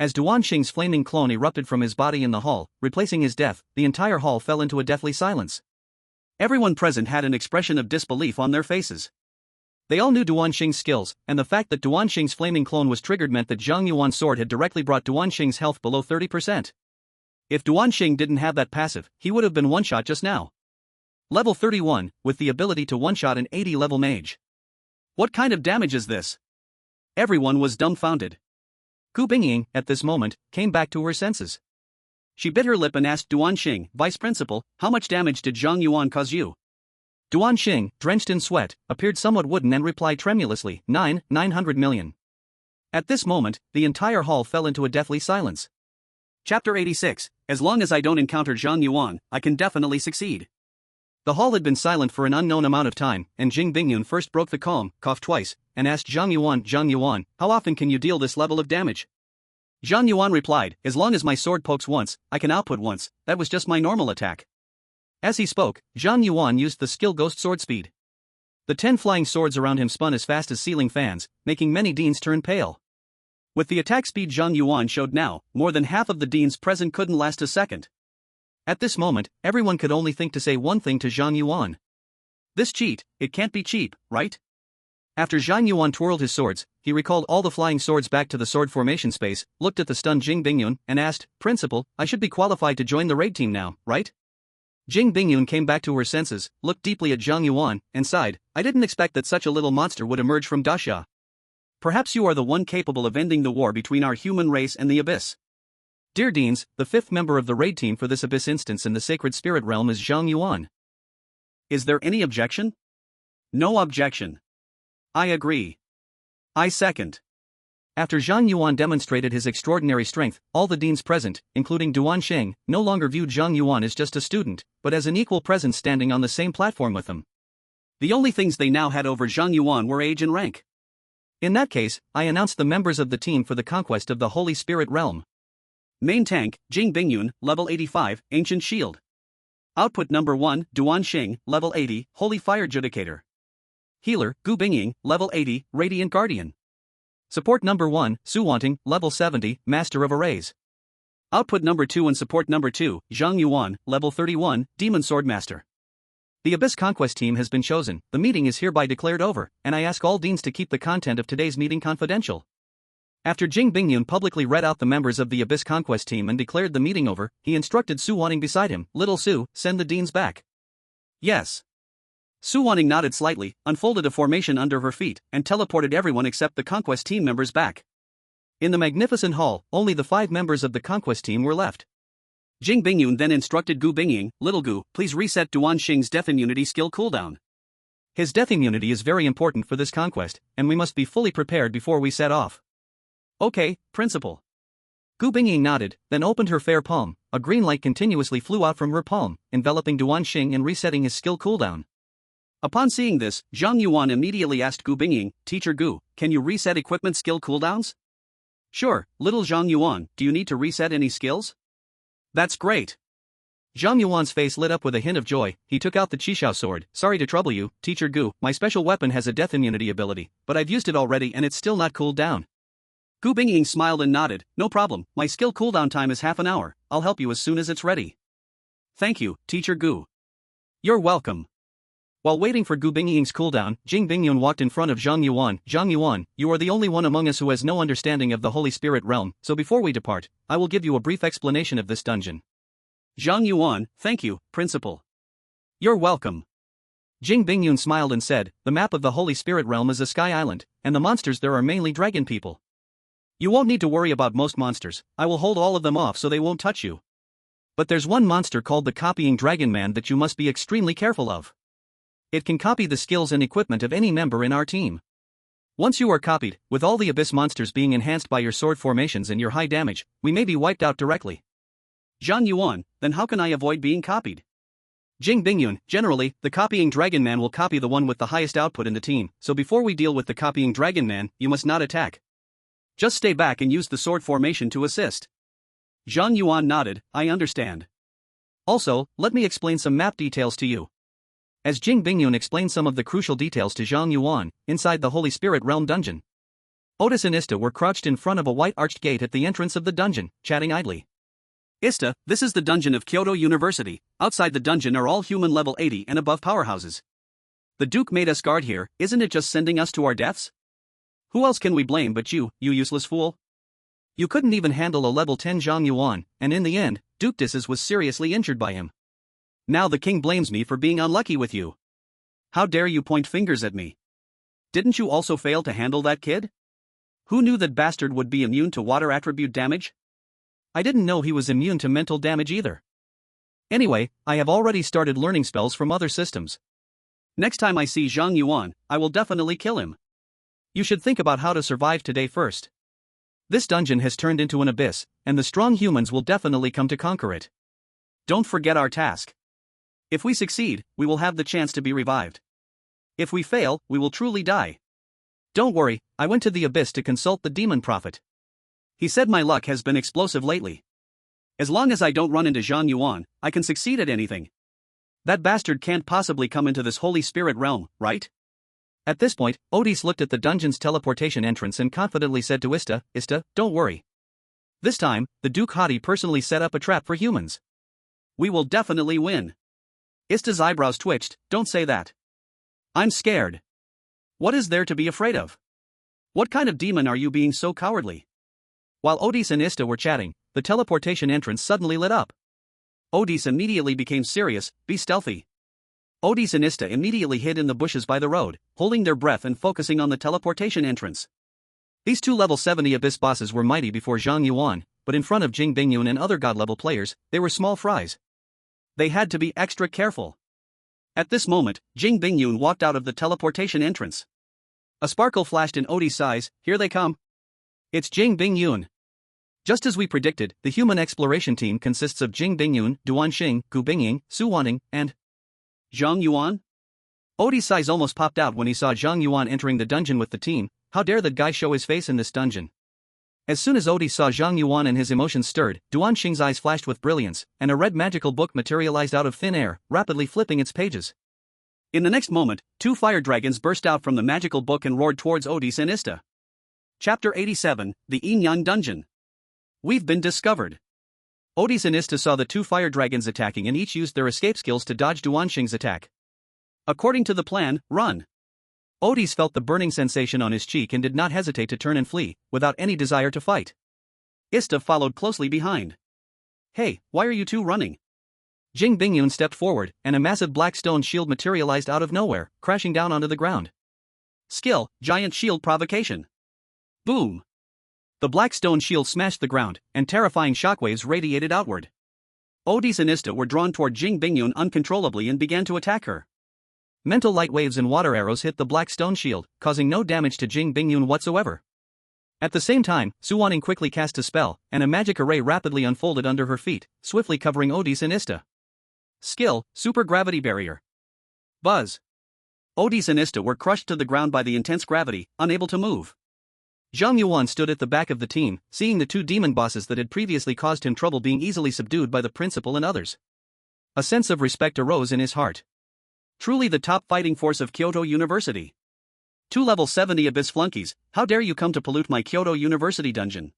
As Duan Xing's flaming clone erupted from his body in the hall, replacing his death, the entire hall fell into a deathly silence. Everyone present had an expression of disbelief on their faces. They all knew Duan Xing's skills, and the fact that Duan Xing's flaming clone was triggered meant that Zhang Yuan's sword had directly brought Duan Xing's health below 30%. If Duan Xing didn't have that passive, he would have been one-shot just now. Level 31, with the ability to one-shot an 80-level mage. What kind of damage is this? Everyone was dumbfounded. Gu Bingying, at this moment, came back to her senses. She bit her lip and asked Duan Xing, Vice Principal, how much damage did Zhang Yuan cause you? Duan Xing, drenched in sweat, appeared somewhat wooden and replied tremulously, 900 million. At this moment, the entire hall fell into a deathly silence. Chapter 86, as long as I don't encounter Zhang Yuan, I can definitely succeed. The hall had been silent for an unknown amount of time, and Jing Bingyun first broke the calm, coughed twice, and asked Zhang Yuan, how often can you deal this level of damage? Zhang Yuan replied, as long as my sword pokes once, I can output once, that was just my normal attack. As he spoke, Zhang Yuan used the skill Ghost Sword Speed. The 10 flying swords around him spun as fast as ceiling fans, making many deans turn pale. With the attack speed Zhang Yuan showed now, more than half of the deans present couldn't last a second. At this moment, everyone could only think to say one thing to Zhang Yuan. This cheat, it can't be cheap, right? After Zhang Yuan twirled his swords, he recalled all the flying swords back to the sword formation space, looked at the stunned Jing Bingyun, and asked, Principal, I should be qualified to join the raid team now, right? Jing Bingyun came back to her senses, looked deeply at Zhang Yuan, and sighed, I didn't expect that such a little monster would emerge from Dasha. Perhaps you are the one capable of ending the war between our human race and the Abyss. Dear Deans, the 5th member of the raid team for this Abyss instance in the Sacred Spirit Realm is Zhang Yuan. Is there any objection? No objection. I agree. I second. After Zhang Yuan demonstrated his extraordinary strength, all the deans present, including Duan Xing, no longer viewed Zhang Yuan as just a student, but as an equal presence standing on the same platform with them. The only things they now had over Zhang Yuan were age and rank. In that case, I announced the members of the team for the conquest of the Holy Spirit Realm. Main tank, Jing Bingyun, level 85, Ancient Shield. Output number 1, Duan Xing, level 80, Holy Fire Judicator. Healer, Gu Bingying, level 80, Radiant Guardian. Support number 1, Su Wanting, level 70, Master of Arrays. Output number 2 and support number 2, Zhang Yuan, level 31, Demon Sword Master. The Abyss Conquest team has been chosen, the meeting is hereby declared over, and I ask all deans to keep the content of today's meeting confidential. After Jing Bingyun publicly read out the members of the Abyss Conquest team and declared the meeting over, he instructed Su Wanning beside him, "Little Su, send the deans back." "Yes." Su Wanning nodded slightly, unfolded a formation under her feet, and teleported everyone except the Conquest team members back. In the magnificent hall, only the 5 members of the Conquest team were left. Jing Bingyun then instructed Gu Bingying, "Little Gu, please reset Duan Xing's death immunity skill cooldown. His death immunity is very important for this conquest, and we must be fully prepared before we set off." "Okay, Principal." Gu Bingying nodded, then opened her fair palm. A green light continuously flew out from her palm, enveloping Duan Xing and resetting his skill cooldown. Upon seeing this, Zhang Yuan immediately asked Gu Bingying, "Teacher Gu, can you reset equipment skill cooldowns?" "Sure, little Zhang Yuan, do you need to reset any skills?" "That's great." Zhang Yuan's face lit up with a hint of joy. He took out the Qishao sword. "Sorry to trouble you, Teacher Gu, my special weapon has a death immunity ability, but I've used it already and it's still not cooled down." Gu Bingying smiled and nodded, "No problem, my skill cooldown time is half an hour, I'll help you as soon as it's ready." "Thank you, Teacher Gu." "You're welcome." While waiting for Gu Bingying's cooldown, Jing Bingyun walked in front of Zhang Yuan. "Zhang Yuan, you are the only one among us who has no understanding of the Holy Spirit realm, so before we depart, I will give you a brief explanation of this dungeon." Zhang Yuan, "Thank you, Principal." "You're welcome." Jing Bingyun smiled and said, "The map of the Holy Spirit realm is a sky island, and the monsters there are mainly dragon people. You won't need to worry about most monsters, I will hold all of them off so they won't touch you. But there's one monster called the Copying Dragon Man that you must be extremely careful of. It can copy the skills and equipment of any member in our team. Once you are copied, with all the Abyss monsters being enhanced by your sword formations and your high damage, we may be wiped out directly." Zhang Yuan, "Then how can I avoid being copied?" Jing Bingyun, "Generally, the Copying Dragon Man will copy the one with the highest output in the team, so before we deal with the Copying Dragon Man, you must not attack. Just stay back and use the sword formation to assist." Zhang Yuan nodded, "I understand. Also, let me explain some map details to you." As Jing Bingyun explained some of the crucial details to Zhang Yuan, inside the Holy Spirit Realm dungeon, Otis and Ista were crouched in front of a white arched gate at the entrance of the dungeon, chatting idly. "Ista, this is the dungeon of Kyoto University. Outside the dungeon are all human level 80 and above powerhouses. The Duke made us guard here, isn't it just sending us to our deaths? Who else can we blame but you useless fool? You couldn't even handle a level 10 Zhang Yuan, and in the end, Duke Disses was seriously injured by him. Now the king blames me for being unlucky with you. How dare you point fingers at me? Didn't you also fail to handle that kid? Who knew that bastard would be immune to water attribute damage? I didn't know he was immune to mental damage either. Anyway, I have already started learning spells from other systems. Next time I see Zhang Yuan, I will definitely kill him. You should think about how to survive today first. This dungeon has turned into an abyss, and the strong humans will definitely come to conquer it. Don't forget our task. If we succeed, we will have the chance to be revived. If we fail, we will truly die. Don't worry, I went to the abyss to consult the demon prophet. He said my luck has been explosive lately. As long as I don't run into Zhang Yuan, I can succeed at anything. That bastard can't possibly come into this Holy Spirit realm, right?" At this point, Otis looked at the dungeon's teleportation entrance and confidently said to Ista, "Ista, don't worry. This time, the Duke Hadi personally set up a trap for humans. We will definitely win." Ista's eyebrows twitched, "Don't say that. I'm scared. What is there to be afraid of? What kind of demon are you being so cowardly?" While Otis and Ista were chatting, the teleportation entrance suddenly lit up. Otis immediately became serious, "Be stealthy." Otis and Ista immediately hid in the bushes by the road, holding their breath and focusing on the teleportation entrance. These two level 70 Abyss bosses were mighty before Zhang Yuan, but in front of Jing Bingyun and other god-level players, they were small fries. They had to be extra careful. At this moment, Jing Bingyun walked out of the teleportation entrance. A sparkle flashed in Otis' eyes, "Here they come." It's Jing Bingyun. Just as we predicted, the human exploration team consists of Jing Bingyun, Duan Xing, Gu Bingying, Su Wanning, and Zhang Yuan? Otis' eyes almost popped out when he saw Zhang Yuan entering the dungeon with the team. How dare that guy show his face in this dungeon? As soon as Otis saw Zhang Yuan and his emotions stirred, Duan Xing's eyes flashed with brilliance, and a red magical book materialized out of thin air, rapidly flipping its pages. In the next moment, 2 fire dragons burst out from the magical book and roared towards Otis and Ista. Chapter 87, The Yin-Yang Dungeon. We've been discovered. Otis and Ista saw the 2 fire dragons attacking and each used their escape skills to dodge Duan Xing's attack. According to the plan, run. Odis felt the burning sensation on his cheek and did not hesitate to turn and flee, without any desire to fight. Ista followed closely behind. Hey, why are you two running? Jing Bingyun stepped forward, and a massive black stone shield materialized out of nowhere, crashing down onto the ground. Skill, Giant Shield Provocation. Boom! The black stone shield smashed the ground, and terrifying shockwaves radiated outward. Odis and Ista were drawn toward Jing Bingyun uncontrollably and began to attack her. Mental light waves and water arrows hit the black stone shield, causing no damage to Jing Bingyun whatsoever. At the same time, Xue'er quickly cast a spell, and a magic array rapidly unfolded under her feet, swiftly covering Odis and Ista. Skill, Super Gravity Barrier. Buzz. Odis and Ista were crushed to the ground by the intense gravity, unable to move. Zhang Yuan stood at the back of the team, seeing the two demon bosses that had previously caused him trouble being easily subdued by the principal and others. A sense of respect arose in his heart. Truly the top fighting force of Kyoto University. 2 level 70 Abyss flunkies, how dare you come to pollute my Kyoto University dungeon?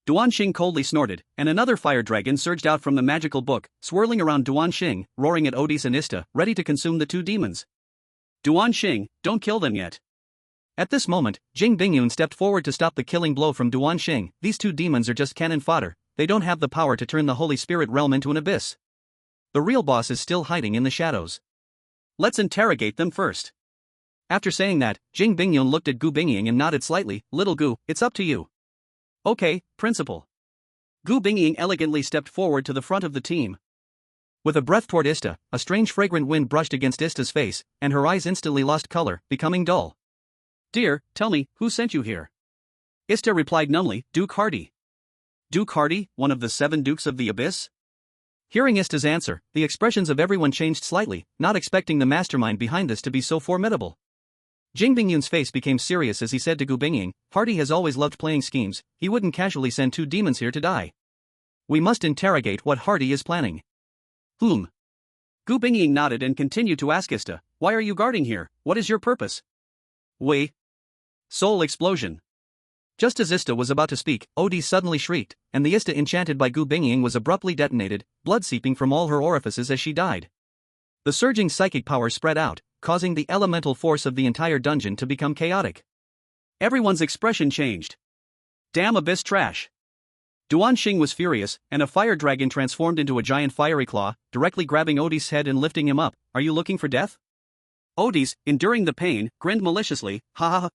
Duanxing coldly snorted, and another fire dragon surged out from the magical book, swirling around Duanxing, roaring at Odis and Ista, ready to consume the two demons. Duanxing, don't kill them yet. At this moment, Jing Bingyun stepped forward to stop the killing blow from Duanxing. These two demons are just cannon fodder, they don't have the power to turn the Holy Spirit realm into an abyss. The real boss is still hiding in the shadows. Let's interrogate them first. After saying that, Jing Bingyun looked at Gu Bingying and nodded slightly. Little Gu, it's up to you. Okay, principal. Gu Bingying elegantly stepped forward to the front of the team. With a breath toward Ista, a strange fragrant wind brushed against Ista's face, and her eyes instantly lost color, becoming dull. Dear, tell me, who sent you here? Ista replied numbly, Duke Hardy. Duke Hardy, one of the 7 dukes of the Abyss? Hearing Ista's answer, the expressions of everyone changed slightly, not expecting the mastermind behind this to be so formidable. Jing Bingyun's face became serious as he said to Gu Bingying, Hardy has always loved playing schemes, he wouldn't casually send 2 demons here to die. We must interrogate what Hardy is planning. Gu Bingying nodded and continued to ask Ista, why are you guarding here, what is your purpose? Wei. Soul explosion. Just as Ista was about to speak, Odis suddenly shrieked, and the Ista enchanted by Gu Bingying was abruptly detonated, blood seeping from all her orifices as she died. The surging psychic power spread out, causing the elemental force of the entire dungeon to become chaotic. Everyone's expression changed. Damn abyss trash. Duanxing was furious, and a fire dragon transformed into a giant fiery claw, directly grabbing Odis' head and lifting him up. Are you looking for death? Odis, enduring the pain, grinned maliciously, ha ha ha.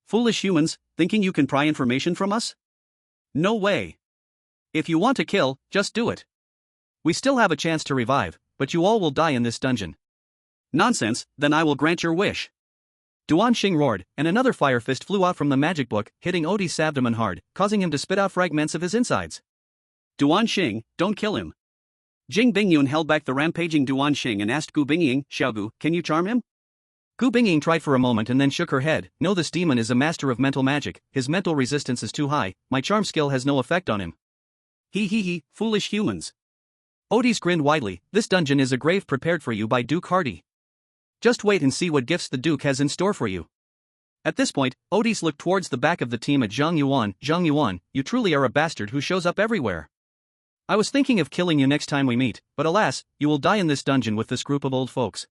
Foolish humans, thinking you can pry information from us? No way. If you want to kill, just do it. We still have a chance to revive, but you all will die in this dungeon. Nonsense, then I will grant your wish. Duanxing roared, and another fire fist flew out from the magic book, hitting Odis' abdomen hard, causing him to spit out fragments of his insides. Duanxing, don't kill him. Jing Bingyun held back the rampaging Duanxing and asked Gu Bingying, Xiaogu, can you charm him? Gu Bingying tried for a moment and then shook her head. No, this demon is a master of mental magic, his mental resistance is too high, my charm skill has no effect on him. He, foolish humans. Odis grinned widely, this dungeon is a grave prepared for you by Duke Hardy. Just wait and see what gifts the Duke has in store for you. At this point, Odis looked towards the back of the team at Zhang Yuan. Zhang Yuan, you truly are a bastard who shows up everywhere. I was thinking of killing you next time we meet, but alas, you will die in this dungeon with this group of old folks.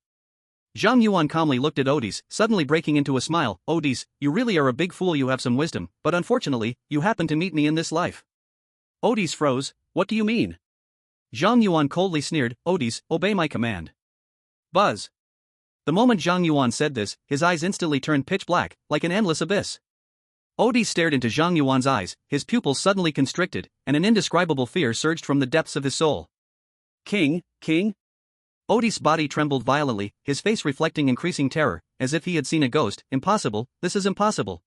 Zhang Yuan calmly looked at Odis, suddenly breaking into a smile. Odis, you really are a big fool, you have some wisdom, but unfortunately, you happen to meet me in this life. Odis froze, what do you mean? Zhang Yuan coldly sneered, Odis, obey my command. Buzz. The moment Zhang Yuan said this, his eyes instantly turned pitch black, like an endless abyss. Odis stared into Zhang Yuan's eyes, his pupils suddenly constricted, and an indescribable fear surged from the depths of his soul. King? Odis' body trembled violently, his face reflecting increasing terror, as if he had seen a ghost. Impossible, this is impossible.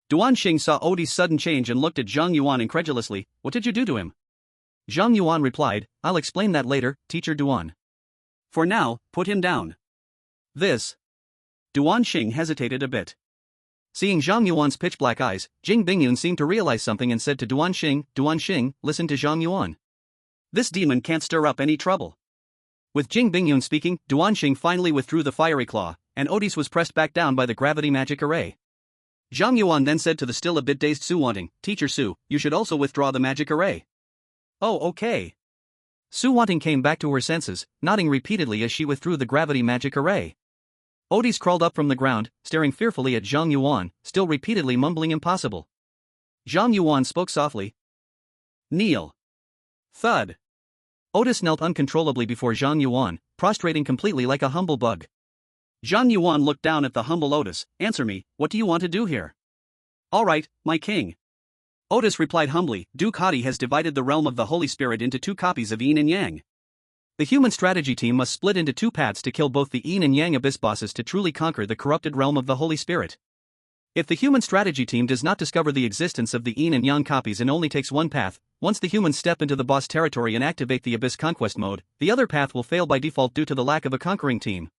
Duanxing saw Odis' sudden change and looked at Zhang Yuan incredulously. What did you do to him? Zhang Yuan replied, I'll explain that later, Teacher Duan. For now, put him down. This. Duanxing hesitated a bit. Seeing Zhang Yuan's pitch-black eyes, Jing Bingyun seemed to realize something and said to Duanxing, listen to Zhang Yuan. This demon can't stir up any trouble. With Jing Bingyun speaking, Duanxing finally withdrew the fiery claw, and Odis was pressed back down by the gravity magic array. Zhang Yuan then said to the still a bit dazed Xue'er, Teacher Su, you should also withdraw the magic array. Oh, okay. Xue'er came back to her senses, nodding repeatedly as she withdrew the gravity magic array. Otis crawled up from the ground, staring fearfully at Zhang Yuan, still repeatedly mumbling impossible. Zhang Yuan spoke softly. Kneel. Thud. Otis knelt uncontrollably before Zhang Yuan, prostrating completely like a humble bug. Zhang Yuan looked down at the humble Otis. Answer me, what do you want to do here? All right, my king. Otis replied humbly, Duke Hadi has divided the realm of the Holy Spirit into two copies of Yin and Yang. The human strategy team must split into two paths to kill both the Yin and Yang Abyss bosses to truly conquer the corrupted realm of the Holy Spirit. If the human strategy team does not discover the existence of the Yin and Yang copies and only takes one path, once the humans step into the boss territory and activate the Abyss conquest mode, the other path will fail by default due to the lack of a conquering team.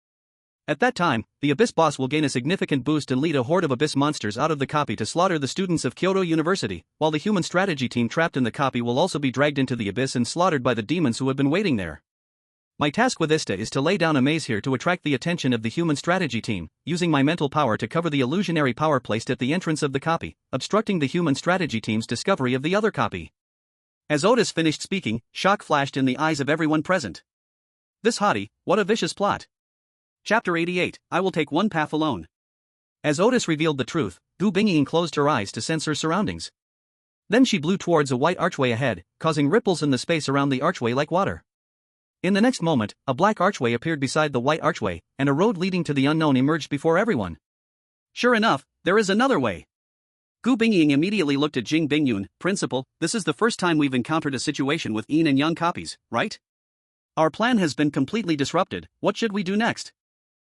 At that time, the Abyss boss will gain a significant boost and lead a horde of Abyss monsters out of the copy to slaughter the students of Kyoto University, while the human strategy team trapped in the copy will also be dragged into the Abyss and slaughtered by the demons who have been waiting there. My task with Ista is to lay down a maze here to attract the attention of the human strategy team, using my mental power to cover the illusionary power placed at the entrance of the copy, obstructing the human strategy team's discovery of the other copy. As Otis finished speaking, shock flashed in the eyes of everyone present. This Hadi, what a vicious plot. Chapter 88, I will take one path alone. As Otis revealed the truth, Gu Bingying closed her eyes to sense her surroundings. Then she blew towards a white archway ahead, causing ripples in the space around the archway like water. In the next moment, a black archway appeared beside the white archway, and a road leading to the unknown emerged before everyone. Sure enough, there is another way. Gu Bingying immediately looked at Jing Bingyun. Principal, this is the first time we've encountered a situation with Yin and Yang copies, right? Our plan has been completely disrupted. What should we do next?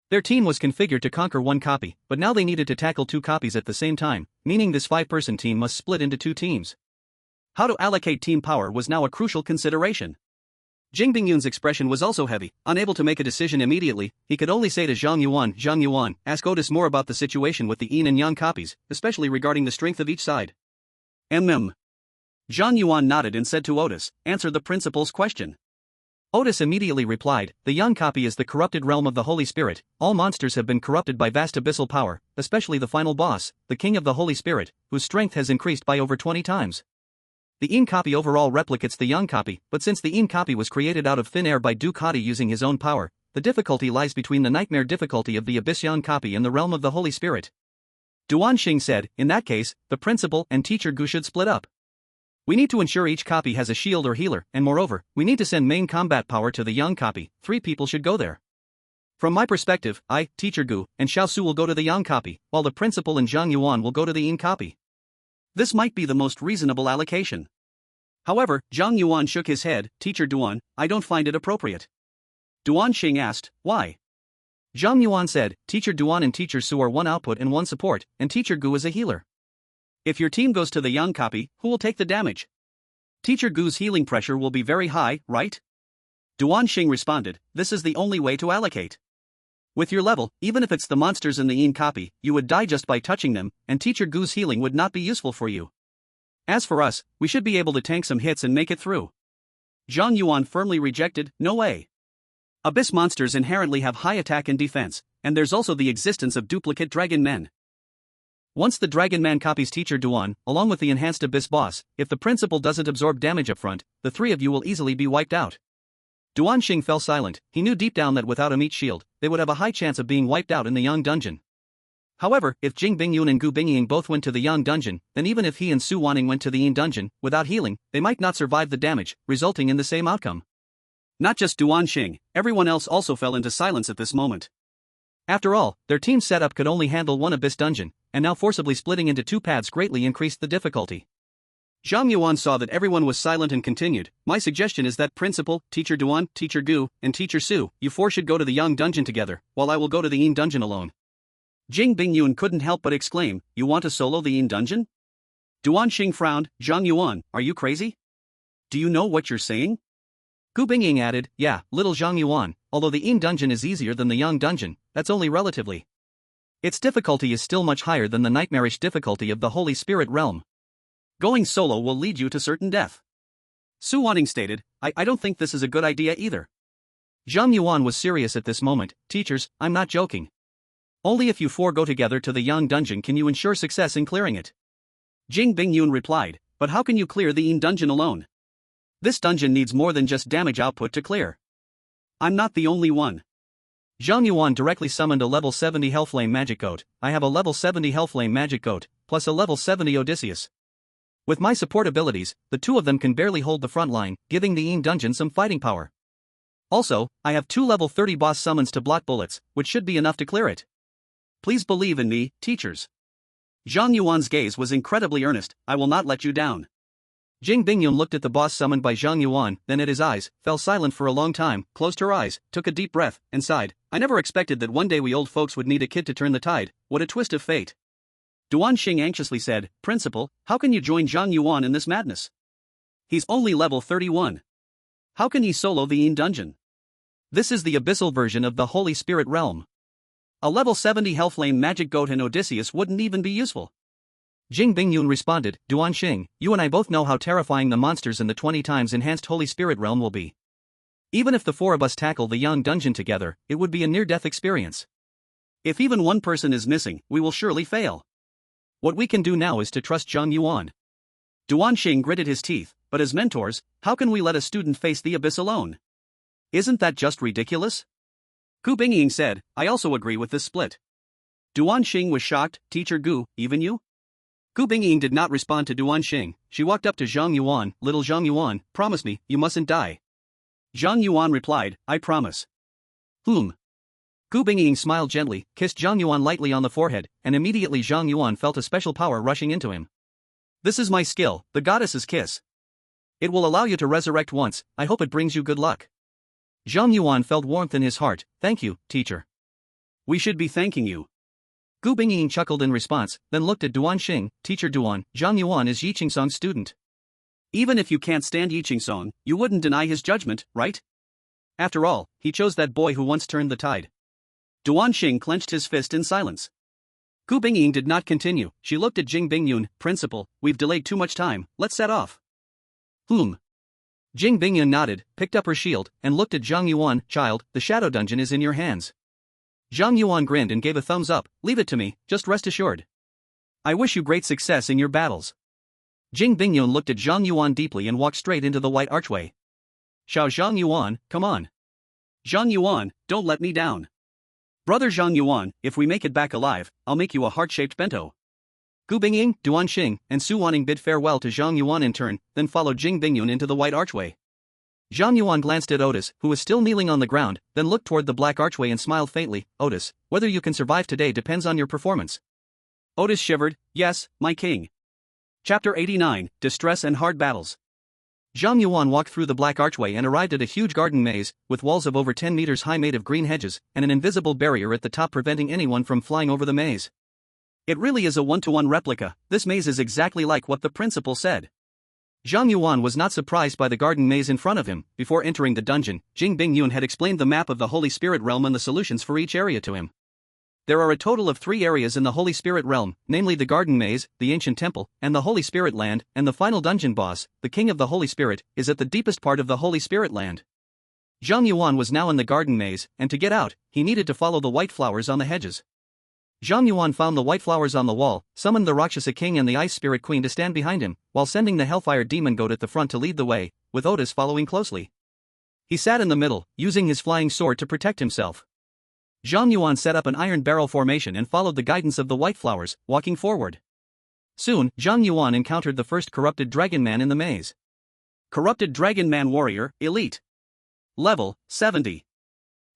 Their team was configured to conquer one copy, but now they needed to tackle two copies at the same time, meaning this 5-person team must split into two teams. How to allocate team power was now a crucial consideration. Jing Bingyun's expression was also heavy. Unable to make a decision immediately, he could only say to Zhang Yuan, ask Otis more about the situation with the Yin and Yang copies, especially regarding the strength of each side. Zhang Yuan nodded and said to Otis, answer the principal's question. Otis immediately replied, the Yang copy is the corrupted realm of the Holy Spirit. All monsters have been corrupted by vast abyssal power, especially the final boss, the King of the Holy Spirit, whose strength has increased by over 20 times. The Yin copy overall replicates the Yang copy, but since the Yin copy was created out of thin air by Duke Hadi using his own power, the difficulty lies between the nightmare difficulty of the Abyss Yang copy and the realm of the Holy Spirit. Duan Xing said, in that case, the principal and teacher Gu should split up. We need to ensure each copy has a shield or healer, and moreover, we need to send main combat power to the Yang copy. 3 people should go there. From my perspective, I, teacher Gu, and Xiao Su will go to the Yang copy, while the principal and Zhang Yuan will go to the Yin copy. This might be the most reasonable allocation. However, Zhang Yuan shook his head. Teacher Duan, I don't find it appropriate. Duan Xing asked, why? Zhang Yuan said, Teacher Duan and Teacher Su are one output and one support, and Teacher Gu is a healer. If your team goes to the Yang copy, who will take the damage? Teacher Gu's healing pressure will be very high, right? Duan Xing responded, this is the only way to allocate. With your level, even if it's the monsters in the Yin copy, you would die just by touching them, and Teacher Gu's healing would not be useful for you. As for us, we should be able to tank some hits and make it through. Zhang Yuan firmly rejected, no way. Abyss monsters inherently have high attack and defense, and there's also the existence of duplicate dragon men. Once the dragon man copies Teacher Duan, along with the enhanced Abyss boss, if the principal doesn't absorb damage up front, the 3 of you will easily be wiped out. Duan Xing fell silent. He knew deep down that without a meat shield, they would have a high chance of being wiped out in the Yang dungeon. However, if Jing Bingyun and Gu Bingying both went to the Yang dungeon, then even if he and Su Wanning went to the Yin dungeon, without healing, they might not survive the damage, resulting in the same outcome. Not just Duan Xing, everyone else also fell into silence at this moment. After all, their team setup could only handle one Abyss dungeon, and now forcibly splitting into 2 paths greatly increased the difficulty. Zhang Yuan saw that everyone was silent and continued, my suggestion is that Principal, Teacher Duan, Teacher Gu, and Teacher Su, you 4 should go to the Yang dungeon together, while I will go to the Yin dungeon alone. Jing Bingyun couldn't help but exclaim, you want to solo the Yin dungeon? Duan Xing frowned, Zhang Yuan, are you crazy? Do you know what you're saying? Gu Bingying added, yeah, little Zhang Yuan, although the Yin dungeon is easier than the Yang dungeon, that's only relatively. Its difficulty is still much higher than the nightmarish difficulty of the Holy Spirit realm. Going solo will lead you to certain death. Su Wanning stated, I don't think this is a good idea either. Zhang Yuan was serious at this moment, teachers, I'm not joking. Only if you 4 go together to the Yang dungeon can you ensure success in clearing it. Jing Bingyun replied, but how can you clear the Yin dungeon alone? This dungeon needs more than just damage output to clear. I'm not the only one. Zhang Yuan directly summoned a level 70 Hellflame Magic Goat. I have a level 70 Hellflame Magic Goat, plus a level 70 Odysseus. With my support abilities, the two of them can barely hold the front line, giving the Yin dungeon some fighting power. Also, I have 2 level 30 boss summons to blot bullets, which should be enough to clear it. Please believe in me, teachers. Zhang Yuan's gaze was incredibly earnest. I will not let you down. Jing Bingyun looked at the boss summoned by Zhang Yuan, then at his eyes, fell silent for a long time, closed her eyes, took a deep breath, and sighed. I never expected that one day we old folks would need a kid to turn the tide. What a twist of fate. Duan Xing anxiously said, Principal, how can you join Zhang Yuan in this madness? He's only level 31. How can he solo the Yin dungeon? This is the Abyssal version of the Holy Spirit realm. A level 70 Hellflame Magic Goat and Odysseus wouldn't even be useful. Jing Bingyun responded, Duan Xing, you and I both know how terrifying the monsters in the 20 times enhanced Holy Spirit realm will be. Even if the 4 of us tackle the Yang dungeon together, it would be a near-death experience. If even one person is missing, we will surely fail. What we can do now is to trust Zhang Yuan. Duan Xing gritted his teeth, but as mentors, how can we let a student face the abyss alone? Isn't that just ridiculous? Gu Bingying said, I also agree with this split. Duan Xing was shocked, Teacher Gu, even you? Gu Bingying did not respond to Duan Xing. She walked up to Zhang Yuan, little Zhang Yuan, promise me, you mustn't die. Zhang Yuan replied, I promise. Gu Bingying smiled gently, kissed Zhang Yuan lightly on the forehead, and immediately Zhang Yuan felt a special power rushing into him. This is my skill, the goddess's kiss. It will allow you to resurrect once, I hope it brings you good luck. Zhang Yuan felt warmth in his heart, thank you, teacher. We should be thanking you. Gu Bingying chuckled in response, then looked at Duan Xing, Teacher Duan, Zhang Yuan is Yi Qingsong's student. Even if you can't stand Yi Qingsong, you wouldn't deny his judgment, right? After all, he chose that boy who once turned the tide. Duan Xing clenched his fist in silence. Gu Bingying did not continue, she looked at Jing Bingyun, Principal, we've delayed too much time, let's set off. Jing Bingyun nodded, picked up her shield, and looked at Zhang Yuan, child, the shadow dungeon is in your hands. Zhang Yuan grinned and gave a thumbs up, leave it to me, just rest assured. I wish you great success in your battles. Jing Bingyun looked at Zhang Yuan deeply and walked straight into the white archway. Xiao Zhang Yuan, come on. Zhang Yuan, don't let me down. Brother Zhang Yuan, if we make it back alive, I'll make you a heart-shaped bento. Gu Bingying, Duan Xing, and Su Wanning bid farewell to Zhang Yuan in turn, then followed Jing Bingyun into the white archway. Zhang Yuan glanced at Otis, who was still kneeling on the ground, then looked toward the black archway and smiled faintly. Otis, whether you can survive today depends on your performance. Otis shivered, yes, my king. Chapter 89, Distress and Hard Battles. Zhang Yuan walked through the black archway and arrived at a huge garden maze, with walls of over 10 meters high made of green hedges, and an invisible barrier at the top preventing anyone from flying over the maze. It really is a one-to-one replica, this maze is exactly like what the principal said. Zhang Yuan was not surprised by the garden maze in front of him. Before entering the dungeon, Jing Bingyun had explained the map of the Holy Spirit realm and the solutions for each area to him. There are a total of 3 areas in the Holy Spirit realm, namely the Garden Maze, the Ancient Temple, and the Holy Spirit Land, and the final dungeon boss, the King of the Holy Spirit, is at the deepest part of the Holy Spirit Land. Zhang Yuan was now in the Garden Maze, and to get out, he needed to follow the white flowers on the hedges. Zhang Yuan found the white flowers on the wall, summoned the Rakshasa King and the Ice Spirit Queen to stand behind him, while sending the Hellfire Demon Goat at the front to lead the way, with Otis following closely. He sat in the middle, using his flying sword to protect himself. Zhang Yuan set up an iron barrel formation and followed the guidance of the white flowers, walking forward. Soon, Zhang Yuan encountered the first corrupted dragon man in the maze. Corrupted Dragon Man Warrior, Elite. Level, 70.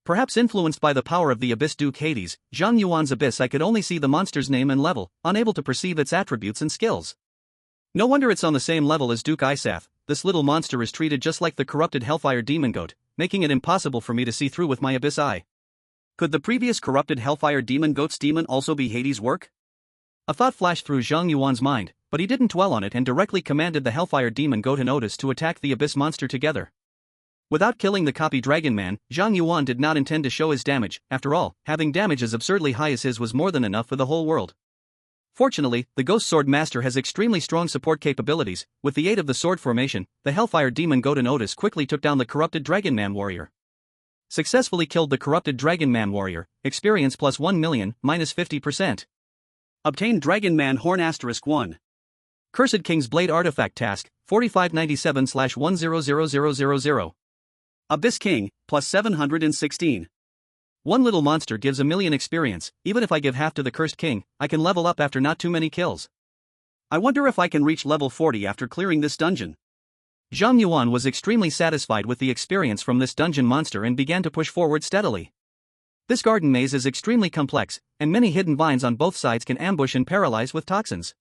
Perhaps influenced by the power of the Abyss Duke Hades, Zhang Yuan's Abyss I could only see the monster's name and level, unable to perceive its attributes and skills. No wonder it's on the same level as Duke Isaf, this little monster is treated just like the corrupted Hellfire Demon Goat, making it impossible for me to see through with my Abyss Eye. Could the previous corrupted Hellfire Demon Goat's demon also be Hades' work? A thought flashed through Zhang Yuan's mind, but he didn't dwell on it and directly commanded the Hellfire Demon Goat and Otis to attack the Abyss monster together. Without killing the copy Dragon Man, Zhang Yuan did not intend to show his damage. After all, having damage as absurdly high as his was more than enough for the whole world. Fortunately, the Ghost Sword Master has extremely strong support capabilities. With the aid of the sword formation, the Hellfire Demon Goat and Otis quickly took down the corrupted Dragon Man Warrior. Successfully killed the corrupted Dragon Man Warrior, experience plus 1 million, minus 50%. Obtained Dragon Man Horn *1. Cursed King's Blade Artifact Task, 4597/100000. Abyss King, plus 716. One little monster gives a million experience. Even if I give half to the cursed king, I can level up after not too many kills. I wonder if I can reach level 40 after clearing this dungeon. Zhang Yuan was extremely satisfied with the experience from this dungeon monster and began to push forward steadily. This garden maze is extremely complex, and many hidden vines on both sides can ambush and paralyze with toxins.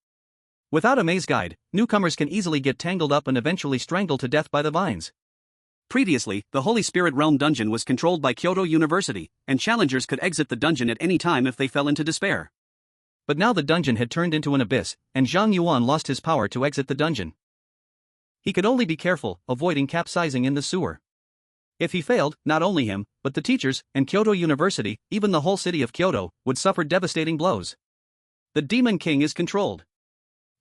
Without a maze guide, newcomers can easily get tangled up and eventually strangled to death by the vines. Previously, the Holy Spirit Realm dungeon was controlled by Kyoto University, and challengers could exit the dungeon at any time if they fell into despair. But now the dungeon had turned into an abyss, and Zhang Yuan lost his power to exit the dungeon. He could only be careful, avoiding capsizing in the sewer. If he failed, not only him, but the teachers, and Kyoto University, even the whole city of Kyoto, would suffer devastating blows. The Demon King is controlled.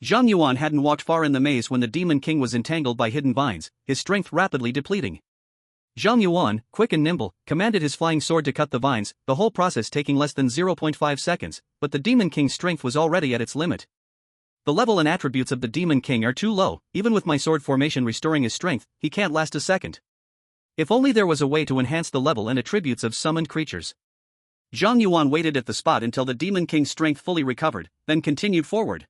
Zhang Yuan hadn't walked far in the maze when the Demon King was entangled by hidden vines, his strength rapidly depleting. Zhang Yuan, quick and nimble, commanded his flying sword to cut the vines, the whole process taking less than 0.5 seconds, but the Demon King's strength was already at its limit. The level and attributes of the Demon King are too low, even with my sword formation restoring his strength, he can't last a second. If only there was a way to enhance the level and attributes of summoned creatures. Zhang Yuan waited at the spot until the Demon King's strength fully recovered, then continued forward.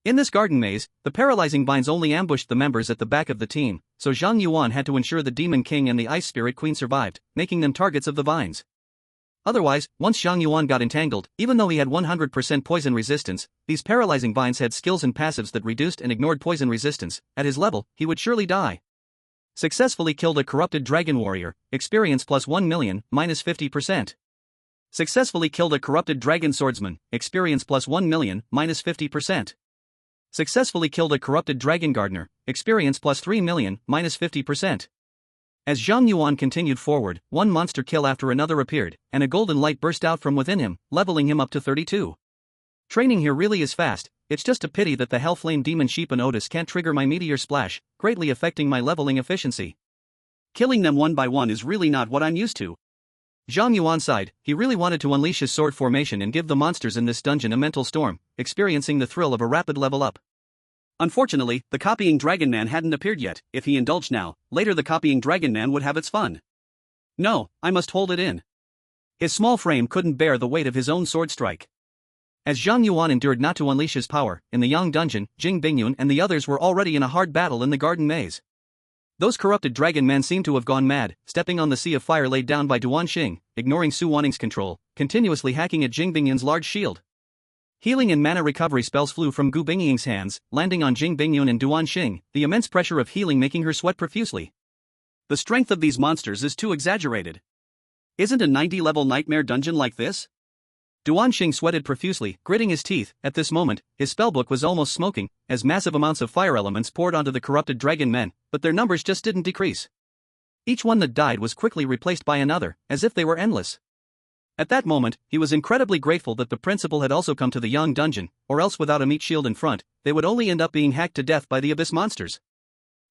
In this garden maze, the paralyzing vines only ambushed the members at the back of the team, so Zhang Yuan had to ensure the Demon King and the Ice Spirit Queen survived, making them targets of the vines. Otherwise, once Zhang Yuan got entangled, even though he had 100% poison resistance, these paralyzing vines had skills and passives that reduced and ignored poison resistance. At his level, he would surely die. Successfully killed a corrupted dragon warrior, experience plus 1 million, minus 50%. Successfully killed a corrupted dragon swordsman, experience plus 1 million, minus 50%. Successfully killed a corrupted dragon gardener, experience plus 3 million, minus 50%. As Zhang Yuan continued forward, one monster kill after another appeared, and a golden light burst out from within him, leveling him up to 32. Training here really is fast, it's just a pity that the Hellflame Demon Sheep and Otis can't trigger my Meteor Splash, greatly affecting my leveling efficiency. Killing them one by one is really not what I'm used to. Zhang Yuan sighed, he really wanted to unleash his sword formation and give the monsters in this dungeon a mental storm, experiencing the thrill of a rapid level up. Unfortunately, the copying Dragon Man hadn't appeared yet. If he indulged now, later the copying Dragon Man would have its fun. No, I must hold it in. His small frame couldn't bear the weight of his own sword strike. As Zhang Yuan endured not to unleash his power, in the Yang dungeon, Jing Bingyun and the others were already in a hard battle in the garden maze. Those corrupted dragon men seemed to have gone mad, stepping on the sea of fire laid down by Duan Xing, ignoring Su Waning's control, continuously hacking at Jing Bingyun's large shield. Healing and mana recovery spells flew from Gu Bingyun's hands, landing on Jing Bingyun and Duan Xing, the immense pressure of healing making her sweat profusely. The strength of these monsters is too exaggerated. Isn't a 90-level nightmare dungeon like this? Duan Xing sweated profusely, gritting his teeth. At this moment, his spellbook was almost smoking, as massive amounts of fire elements poured onto the corrupted dragon men, but their numbers just didn't decrease. Each one that died was quickly replaced by another, as if they were endless. At that moment, he was incredibly grateful that the principal had also come to the Yang dungeon, or else without a meat shield in front, they would only end up being hacked to death by the abyss monsters.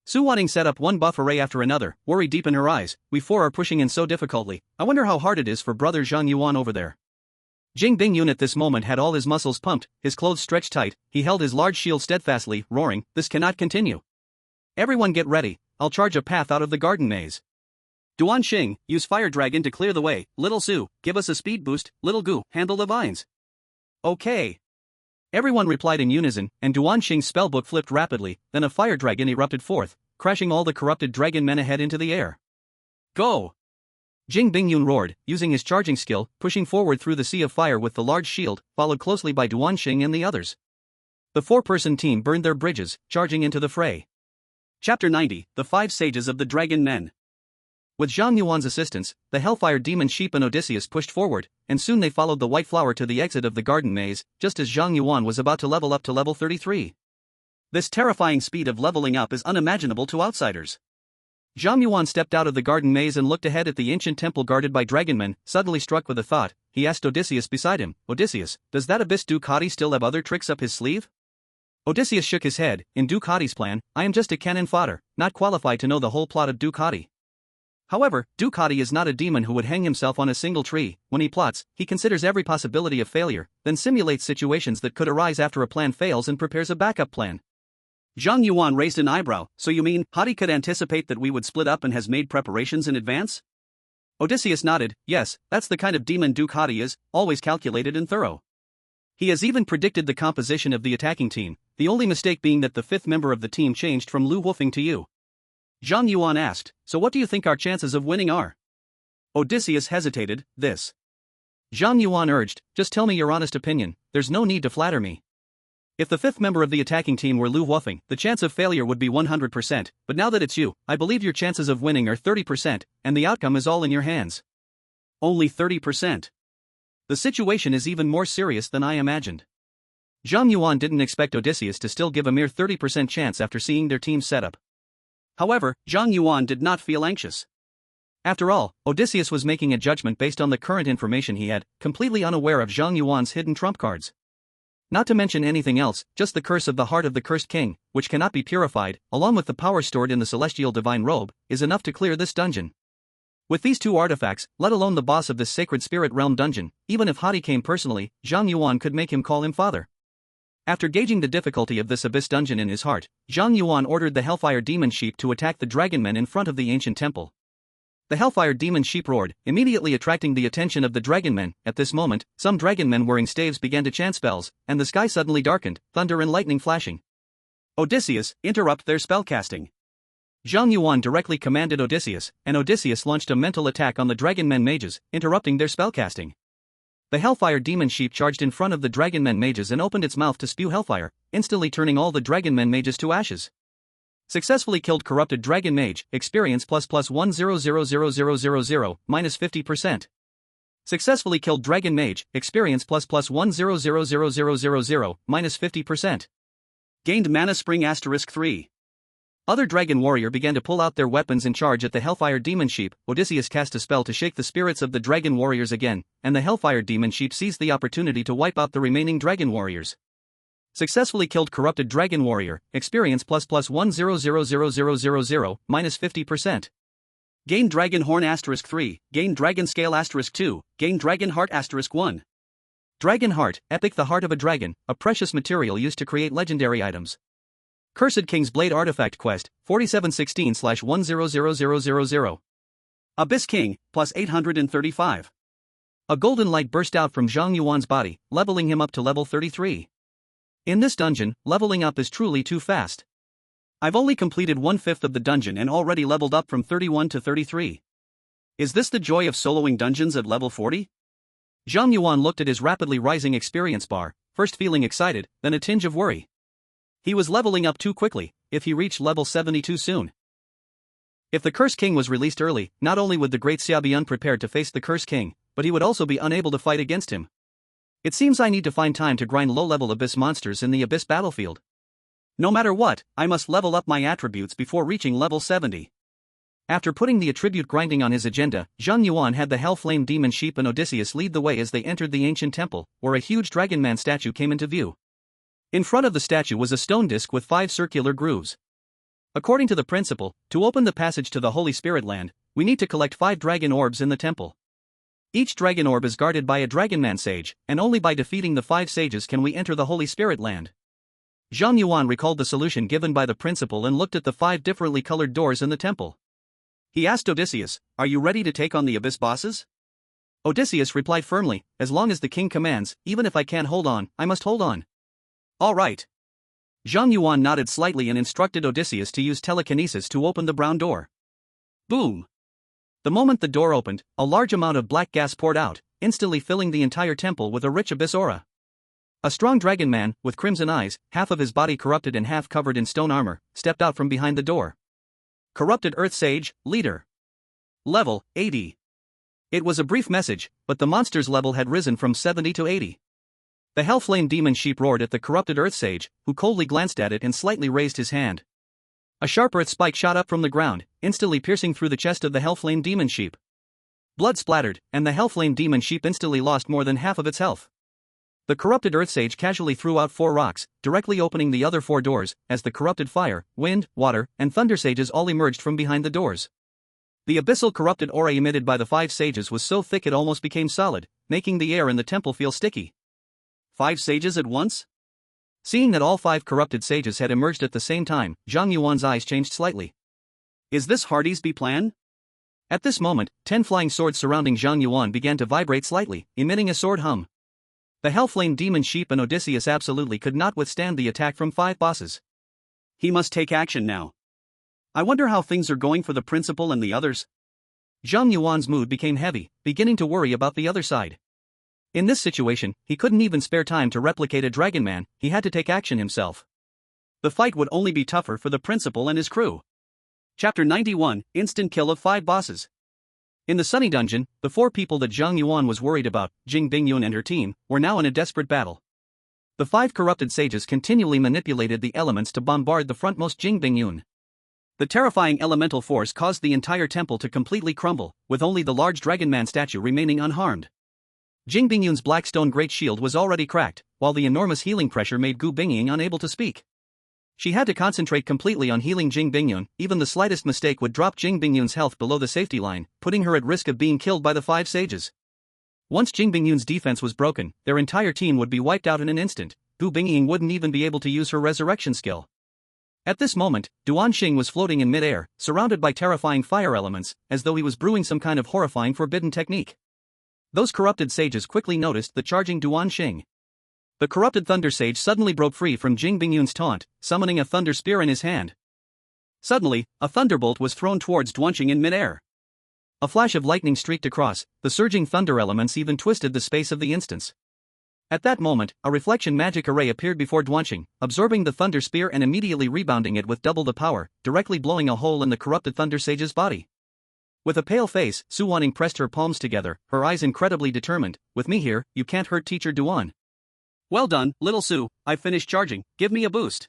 Su Waning set up one buff array after another, worry deep in her eyes. We four are pushing in so difficultly, I wonder how hard it is for brother Zhang Yuan over there. Jing Bingyun at this moment had all his muscles pumped, his clothes stretched tight, he held his large shield steadfastly, roaring, "This cannot continue. Everyone get ready, I'll charge a path out of the garden maze. Duan Xing, use Fire Dragon to clear the way. Little Su, give us a speed boost. Little Gu, handle the vines." Okay. Everyone replied in unison, and Duan Xing's spellbook flipped rapidly, then a Fire Dragon erupted forth, crashing all the corrupted dragon men ahead into the air. Go! Jing Bingyun roared, using his charging skill, pushing forward through the sea of fire with the large shield, followed closely by Duan Xing and the others. The four-person team burned their bridges, charging into the fray. Chapter 90, The Five Sages of the Dragon Men. With Zhang Yuan's assistance, the Hellfire Demon Sheep and Odysseus pushed forward, and soon they followed the White Flower to the exit of the garden maze, just as Zhang Yuan was about to level up to level 33. This terrifying speed of leveling up is unimaginable to outsiders. Zhang Yuan stepped out of the garden maze and looked ahead at the ancient temple guarded by dragonmen. Suddenly struck with a thought, he asked Odysseus beside him, "Odysseus, does that Abyss Ducati still have other tricks up his sleeve?" Odysseus shook his head. "In Ducati's plan, I am just a cannon fodder, not qualified to know the whole plot of Ducati." However, Ducati is not a demon who would hang himself on a single tree. When he plots, he considers every possibility of failure, then simulates situations that could arise after a plan fails and prepares a backup plan. Zhang Yuan raised an eyebrow. "So you mean, Hadi could anticipate that we would split up and has made preparations in advance?" Odysseus nodded. Yes, that's the kind of demon Duke Hadi is, always calculated and thorough. He has even predicted the composition of the attacking team, the only mistake being that the fifth member of the team changed from Lu Wolfing to you. Zhang Yuan asked, so what do you think our chances of winning are? Odysseus hesitated. This. Zhang Yuan urged, just tell me your honest opinion, there's no need to flatter me. If the fifth member of the attacking team were Lu Wolfing, the chance of failure would be 100%, but now that it's you, I believe your chances of winning are 30%, and the outcome is all in your hands. Only 30%. The situation is even more serious than I imagined. Zhang Yuan didn't expect Odysseus to still give a mere 30% chance after seeing their team's setup. However, Zhang Yuan did not feel anxious. After all, Odysseus was making a judgment based on the current information he had, completely unaware of Zhang Yuan's hidden trump cards. Not to mention anything else, just the curse of the heart of the cursed king, which cannot be purified, along with the power stored in the celestial divine robe, is enough to clear this dungeon. With these two artifacts, let alone the boss of this sacred spirit realm dungeon, even if Hadi came personally, Zhang Yuan could make him call him father. After gauging the difficulty of this abyss dungeon in his heart, Zhang Yuan ordered the Hellfire Demon Sheep to attack the dragon men in front of the ancient temple. The Hellfire Demon Sheep roared, immediately attracting the attention of the dragon men. At this moment, some dragon men wearing staves began to chant spells, and the sky suddenly darkened, thunder and lightning flashing. Odysseus, interrupt their spellcasting. Zhang Yuan directly commanded Odysseus, and Odysseus launched a mental attack on the dragon men mages, interrupting their spellcasting. The Hellfire Demon Sheep charged in front of the dragon men mages and opened its mouth to spew hellfire, instantly turning all the dragon men mages to ashes. Successfully killed corrupted dragon mage, experience ++1000000, minus 50%. Successfully killed dragon mage, experience ++1000000, minus 50%. Gained mana spring *3. Other dragon warrior began to pull out their weapons and charge at the Hellfire Demon Sheep. Odysseus cast a spell to shake the spirits of the dragon warriors again, and the Hellfire Demon Sheep seized the opportunity to wipe out the remaining dragon warriors. Successfully killed corrupted dragon warrior, experience ++1000000, minus 50%. Gain dragon horn *3, gain dragon scale *2, gain dragon heart *1. Dragon heart, epic, the heart of a dragon, a precious material used to create legendary items. Cursed King's Blade Artifact Quest, 4716/100000. Abyss King, +835. A golden light burst out from Zhang Yuan's body, leveling him up to level 33. In this dungeon, leveling up is truly too fast. I've only completed 1/5 of the dungeon and already leveled up from 31 to 33. Is this the joy of soloing dungeons at level 40? Zhang Yuan looked at his rapidly rising experience bar, first feeling excited, then a tinge of worry. He was leveling up too quickly. If he reached level 70 too soon. If the Curse King was released early, not only would the great Xia be unprepared to face the Curse King, but he would also be unable to fight against him. It seems I need to find time to grind low-level Abyss monsters in the Abyss battlefield. No matter what, I must level up my attributes before reaching level 70. After putting the attribute grinding on his agenda, Zhang Yuan had the Hellflame Demon Sheep and Odysseus lead the way as they entered the ancient temple, where a huge dragon man statue came into view. In front of the statue was a stone disc with 5 circular grooves. According to the principle, to open the passage to the Holy Spirit Land, we need to collect 5 dragon orbs in the temple. Each dragon orb is guarded by a dragonman sage, and only by defeating the 5 sages can we enter the Holy Spirit Land. Zhang Yuan recalled the solution given by the principal and looked at the 5 differently colored doors in the temple. He asked Odysseus, "Are you ready to take on the Abyss bosses?" Odysseus replied firmly, "As long as the king commands, even if I can't hold on, I must hold on." "All right." Zhang Yuan nodded slightly and instructed Odysseus to use telekinesis to open the brown door. Boom! The moment the door opened, a large amount of black gas poured out, instantly filling the entire temple with a rich abyss aura. A strong dragon man, with crimson eyes, half of his body corrupted and half covered in stone armor, stepped out from behind the door. Corrupted Earth Sage, Leader. Level, 80. It was a brief message, but the monster's level had risen from 70 to 80. The Hellflame Demon Sheep roared at the corrupted Earth Sage, who coldly glanced at it and slightly raised his hand. A sharp earth spike shot up from the ground, instantly piercing through the chest of the Hellflame Demon Sheep. Blood splattered, and the Hellflame Demon Sheep instantly lost more than half of its health. The corrupted Earth Sage casually threw out 4 rocks, directly opening the other 4 doors, as the corrupted fire, wind, water, and thunder sages all emerged from behind the doors. The abyssal corrupted aura emitted by the 5 sages was so thick it almost became solid, making the air in the temple feel sticky. 5 sages at once? Seeing that all 5 corrupted sages had emerged at the same time, Zhang Yuan's eyes changed slightly. Is this Hardy's B plan? At this moment, 10 flying swords surrounding Zhang Yuan began to vibrate slightly, emitting a sword hum. The Hellflame Demon Sheep and Odysseus absolutely could not withstand the attack from 5 bosses. He must take action now. I wonder how things are going for the principal and the others. Zhang Yuan's mood became heavy, beginning to worry about the other side. In this situation, he couldn't even spare time to replicate a Dragon Man, he had to take action himself. The fight would only be tougher for the principal and his crew. Chapter 91, Instant Kill of 5 Bosses. In the Sunny Dungeon, the 4 people that Zhang Yuan was worried about, Jing Bingyun and her team, were now in a desperate battle. The 5 corrupted sages continually manipulated the elements to bombard the frontmost Jing Bingyun. The terrifying elemental force caused the entire temple to completely crumble, with only the large Dragon Man statue remaining unharmed. Jing Bingyun's black stone great shield was already cracked, while the enormous healing pressure made Gu Bingying unable to speak. She had to concentrate completely on healing Jing Bingyun, even the slightest mistake would drop Jing Bingyun's health below the safety line, putting her at risk of being killed by the 5 sages. Once Jing Bingyun's defense was broken, their entire team would be wiped out in an instant. Gu Bingying wouldn't even be able to use her resurrection skill. At this moment, Duanxing was floating in mid-air, surrounded by terrifying fire elements, as though he was brewing some kind of horrifying forbidden technique. Those corrupted sages quickly noticed the charging Duanxing. The corrupted Thunder Sage suddenly broke free from Jing Bingyun's taunt, summoning a Thunder Spear in his hand. Suddenly, a thunderbolt was thrown towards Duanxing in mid-air. A flash of lightning streaked across, the surging thunder elements even twisted the space of the instance. At that moment, a reflection magic array appeared before Duanxing, absorbing the Thunder Spear and immediately rebounding it with double the power, directly blowing a hole in the corrupted Thunder Sage's body. With a pale face, Su Wanning pressed her palms together, her eyes incredibly determined. With me here, you can't hurt Teacher Duan. Well done, little Su, I've finished charging, give me a boost.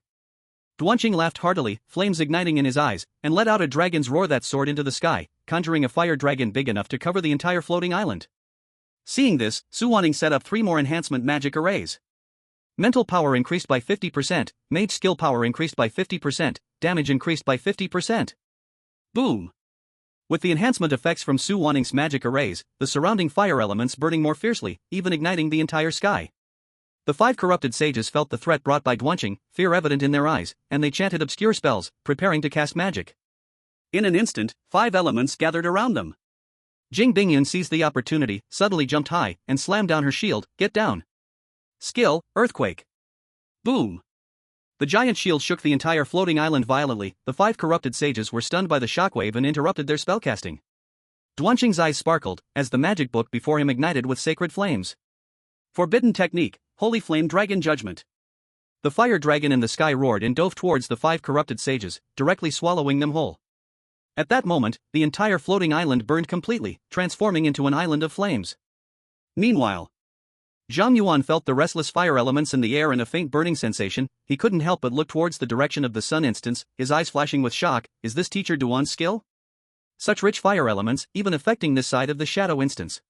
Duanxing laughed heartily, flames igniting in his eyes, and let out a dragon's roar that soared into the sky, conjuring a fire dragon big enough to cover the entire floating island. Seeing this, Su Wanning set up 3 more enhancement magic arrays. Mental power increased by 50%, mage skill power increased by 50%, damage increased by 50%. Boom! With the enhancement effects from Su Wanning's magic arrays, the surrounding fire elements burning more fiercely, even igniting the entire sky. The 5 corrupted sages felt the threat brought by Duanxing, fear evident in their eyes, and they chanted obscure spells, preparing to cast magic. In an instant, 5 elements gathered around them. Jing Bingyun seized the opportunity, suddenly jumped high, and slammed down her shield. Get down. Skill, Earthquake. Boom. The giant shield shook the entire floating island violently. The 5 corrupted sages were stunned by the shockwave and interrupted their spellcasting. Duanxing's eyes sparkled, as the magic book before him ignited with sacred flames. Forbidden technique, Holy Flame Dragon Judgment. The fire dragon in the sky roared and dove towards the 5 corrupted sages, directly swallowing them whole. At that moment, the entire floating island burned completely, transforming into an island of flames. Meanwhile, Zhang Yuan felt the restless fire elements in the air and a faint burning sensation. He couldn't help but look towards the direction of the sun instance, his eyes flashing with shock. Is this Teacher Duan's skill? Such rich fire elements, even affecting this side of the shadow instance.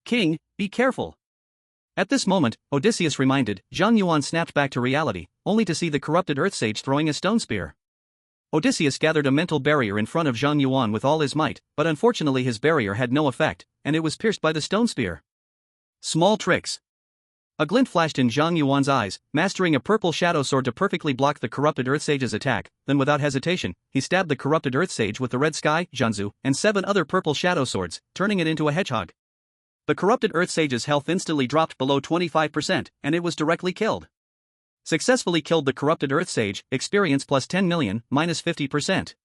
King, be careful. At this moment, Odysseus reminded. Zhang Yuan snapped back to reality, only to see the corrupted Earth Sage throwing a stone spear. Odysseus gathered a mental barrier in front of Zhang Yuan with all his might, but unfortunately his barrier had no effect, and it was pierced by the stone spear. Small tricks. A glint flashed in Zhang Yuan's eyes, mastering a purple shadow sword to perfectly block the corrupted Earth Sage's attack. Then without hesitation, he stabbed the corrupted Earth Sage with the red sky, Jianzu, and 7 other purple shadow swords, turning it into a hedgehog. The corrupted Earth Sage's health instantly dropped below 25%, and it was directly killed. Successfully killed the corrupted Earth Sage, experience plus 10 million, minus 50%.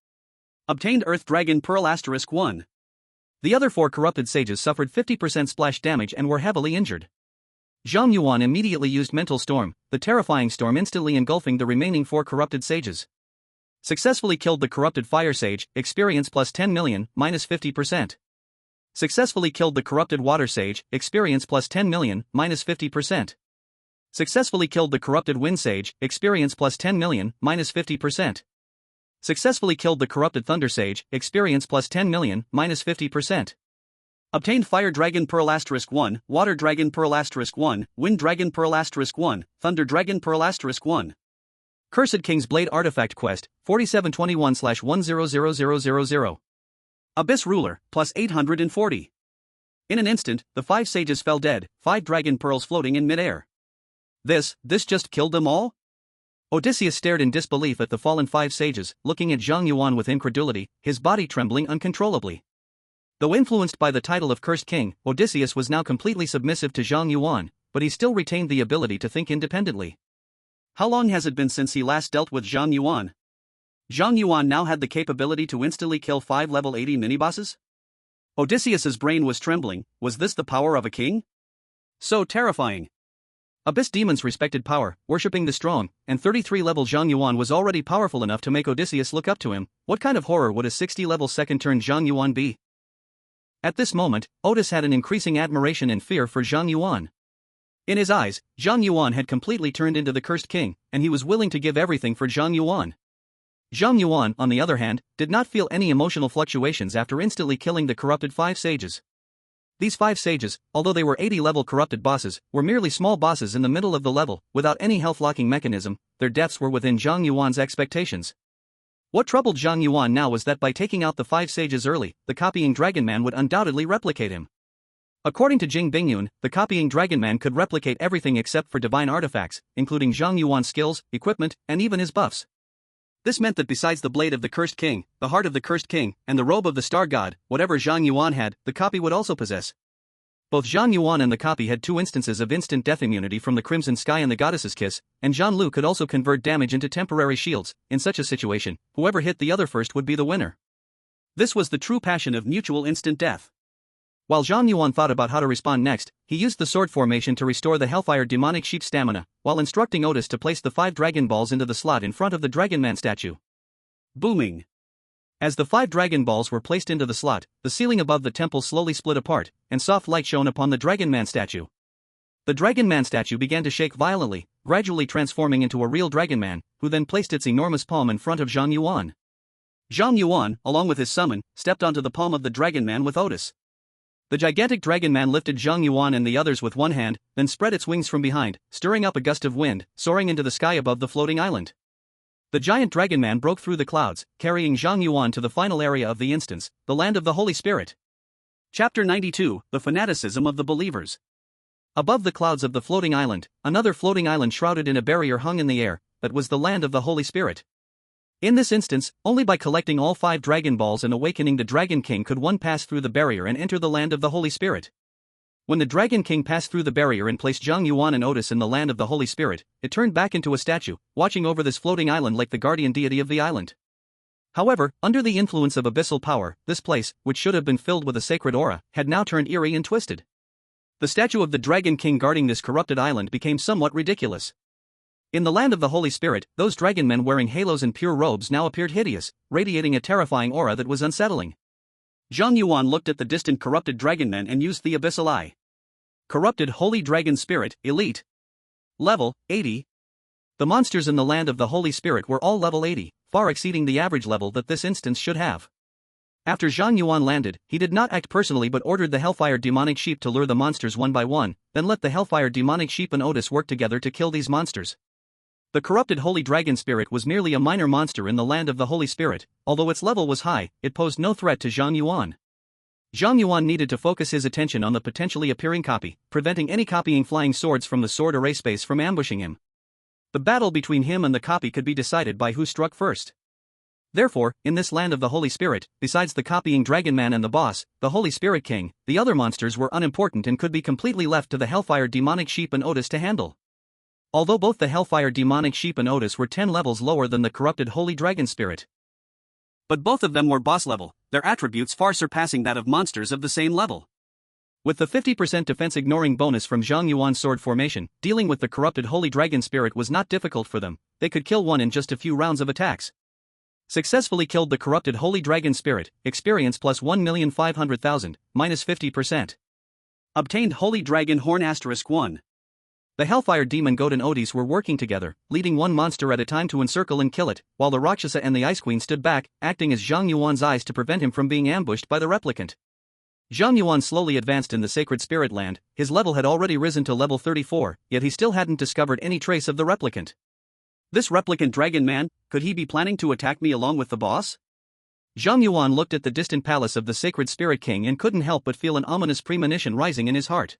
Obtained Earth Dragon Pearl *1. The other 4 corrupted sages suffered 50% splash damage and were heavily injured. Zhang Yuan immediately used Mental Storm, the terrifying storm instantly engulfing the remaining 4 corrupted sages. Successfully killed the corrupted Fire Sage, experience plus 10 million, minus 50%. Successfully killed the corrupted Water Sage, experience plus 10 million, minus 50%. Successfully killed the corrupted Wind Sage, experience plus 10 million, minus 50%. Successfully killed the corrupted Thunder Sage, experience plus 10 million, minus 50%. Obtained Fire Dragon Pearl *1, Water Dragon Pearl *1, Wind Dragon Pearl *1, Thunder Dragon Pearl *1. Cursed King's Blade Artifact Quest, 4721/100000. Abyss Ruler, plus 840. In an instant, the 5 sages fell dead, 5 dragon pearls floating in mid-air. This just killed them all? Odysseus stared in disbelief at the fallen 5 sages, looking at Zhang Yuan with incredulity, his body trembling uncontrollably. Though influenced by the title of Cursed King, Odysseus was now completely submissive to Zhang Yuan, but he still retained the ability to think independently. How long has it been since he last dealt with Zhang Yuan? Zhang Yuan now had the capability to instantly kill 5 level 80 minibosses? Odysseus's brain was trembling. Was this the power of a king? So terrifying. Abyss demons respected power, worshipping the strong, and 33-level Zhang Yuan was already powerful enough to make Odysseus look up to him. What kind of horror would a 60-level second-turn Zhang Yuan be? At this moment, Otis had an increasing admiration and fear for Zhang Yuan. In his eyes, Zhang Yuan had completely turned into the Cursed King, and he was willing to give everything for Zhang Yuan. Zhang Yuan, on the other hand, did not feel any emotional fluctuations after instantly killing the corrupted 5 sages. These 5 sages, although they were 80-level corrupted bosses, were merely small bosses in the middle of the level, without any health-locking mechanism. Their deaths were within Zhang Yuan's expectations. What troubled Zhang Yuan now was that by taking out the 5 sages early, the copying Dragon Man would undoubtedly replicate him. According to Jing Bingyun, the copying Dragon Man could replicate everything except for divine artifacts, including Zhang Yuan's skills, equipment, and even his buffs. This meant that besides the blade of the Cursed King, the heart of the Cursed King, and the robe of the Star God, whatever Zhang Yuan had, the copy would also possess. Both Zhang Yuan and the copy had 2 instances of instant death immunity from the Crimson Sky and the Goddess's Kiss, and Zhan Lu could also convert damage into temporary shields. In such a situation, whoever hit the other first would be the winner. This was the true passion of mutual instant death. While Zhang Yuan thought about how to respond next, he used the sword formation to restore the Hellfire Demonic Sheep stamina, while instructing Otis to place the 5 Dragon Balls into the slot in front of the Dragon Man statue. Booming. As the 5 Dragon Balls were placed into the slot, the ceiling above the temple slowly split apart, and soft light shone upon the Dragon Man statue. The Dragon Man statue began to shake violently, gradually transforming into a real Dragon Man, who then placed its enormous palm in front of Zhang Yuan. Zhang Yuan, along with his summon, stepped onto the palm of the Dragon Man with Otis. The gigantic Dragon Man lifted Zhang Yuan and the others with one hand, then spread its wings from behind, stirring up a gust of wind, soaring into the sky above the floating island. The giant Dragon Man broke through the clouds, carrying Zhang Yuan to the final area of the instance, the land of the Holy Spirit. Chapter 92, The Fanaticism of the Believers. Above the clouds of the floating island, another floating island shrouded in a barrier hung in the air, that was the land of the Holy Spirit. In this instance, only by collecting all 5 Dragon Balls and awakening the Dragon King could one pass through the barrier and enter the land of the Holy Spirit. When the Dragon King passed through the barrier and placed Zhang Yuan and Otis in the land of the Holy Spirit, it turned back into a statue, watching over this floating island like the guardian deity of the island. However, under the influence of abyssal power, this place, which should have been filled with a sacred aura, had now turned eerie and twisted. The statue of the Dragon King guarding this corrupted island became somewhat ridiculous. In the land of the Holy Spirit, those dragon men wearing halos and pure robes now appeared hideous, radiating a terrifying aura that was unsettling. Zhang Yuan looked at the distant corrupted dragon men and used the Abyssal Eye. Corrupted Holy Dragon Spirit, Elite. Level, 80. The monsters in the land of the Holy Spirit were all level 80, far exceeding the average level that this instance should have. After Zhang Yuan landed, he did not act personally but ordered the Hellfire Demonic Sheep to lure the monsters one by one, then let the Hellfire Demonic Sheep and Otis work together to kill these monsters. The corrupted Holy Dragon Spirit was merely a minor monster in the land of the Holy Spirit. Although its level was high, it posed no threat to Zhang Yuan. Zhang Yuan needed to focus his attention on the potentially appearing copy, preventing any copying flying swords from the sword array space from ambushing him. The battle between him and the copy could be decided by who struck first. Therefore, in this land of the Holy Spirit, besides the copying Dragon Man and the boss, the Holy Spirit King, the other monsters were unimportant and could be completely left to the Hellfire Demonic Sheep and Otis to handle. Although both the Hellfire Demonic Sheep and Otis were 10 levels lower than the corrupted Holy Dragon Spirit. But both of them were boss level, their attributes far surpassing that of monsters of the same level. With the 50% defense ignoring bonus from Zhang Yuan's sword formation, dealing with the corrupted Holy Dragon Spirit was not difficult for them. They could kill one in just a few rounds of attacks. Successfully killed the corrupted Holy Dragon Spirit, experience plus 1,500,000, minus 50%. Obtained Holy Dragon Horn *1. The Hellfire Demon Goat and Otis were working together, leading one monster at a time to encircle and kill it, while the Rakshasa and the Ice Queen stood back, acting as Zhang Yuan's eyes to prevent him from being ambushed by the replicant. Zhang Yuan slowly advanced in the Sacred Spirit Land. His level had already risen to level 34, yet he still hadn't discovered any trace of the replicant. This replicant dragon man, could he be planning to attack me along with the boss? Zhang Yuan looked at the distant palace of the Sacred Spirit King and couldn't help but feel an ominous premonition rising in his heart.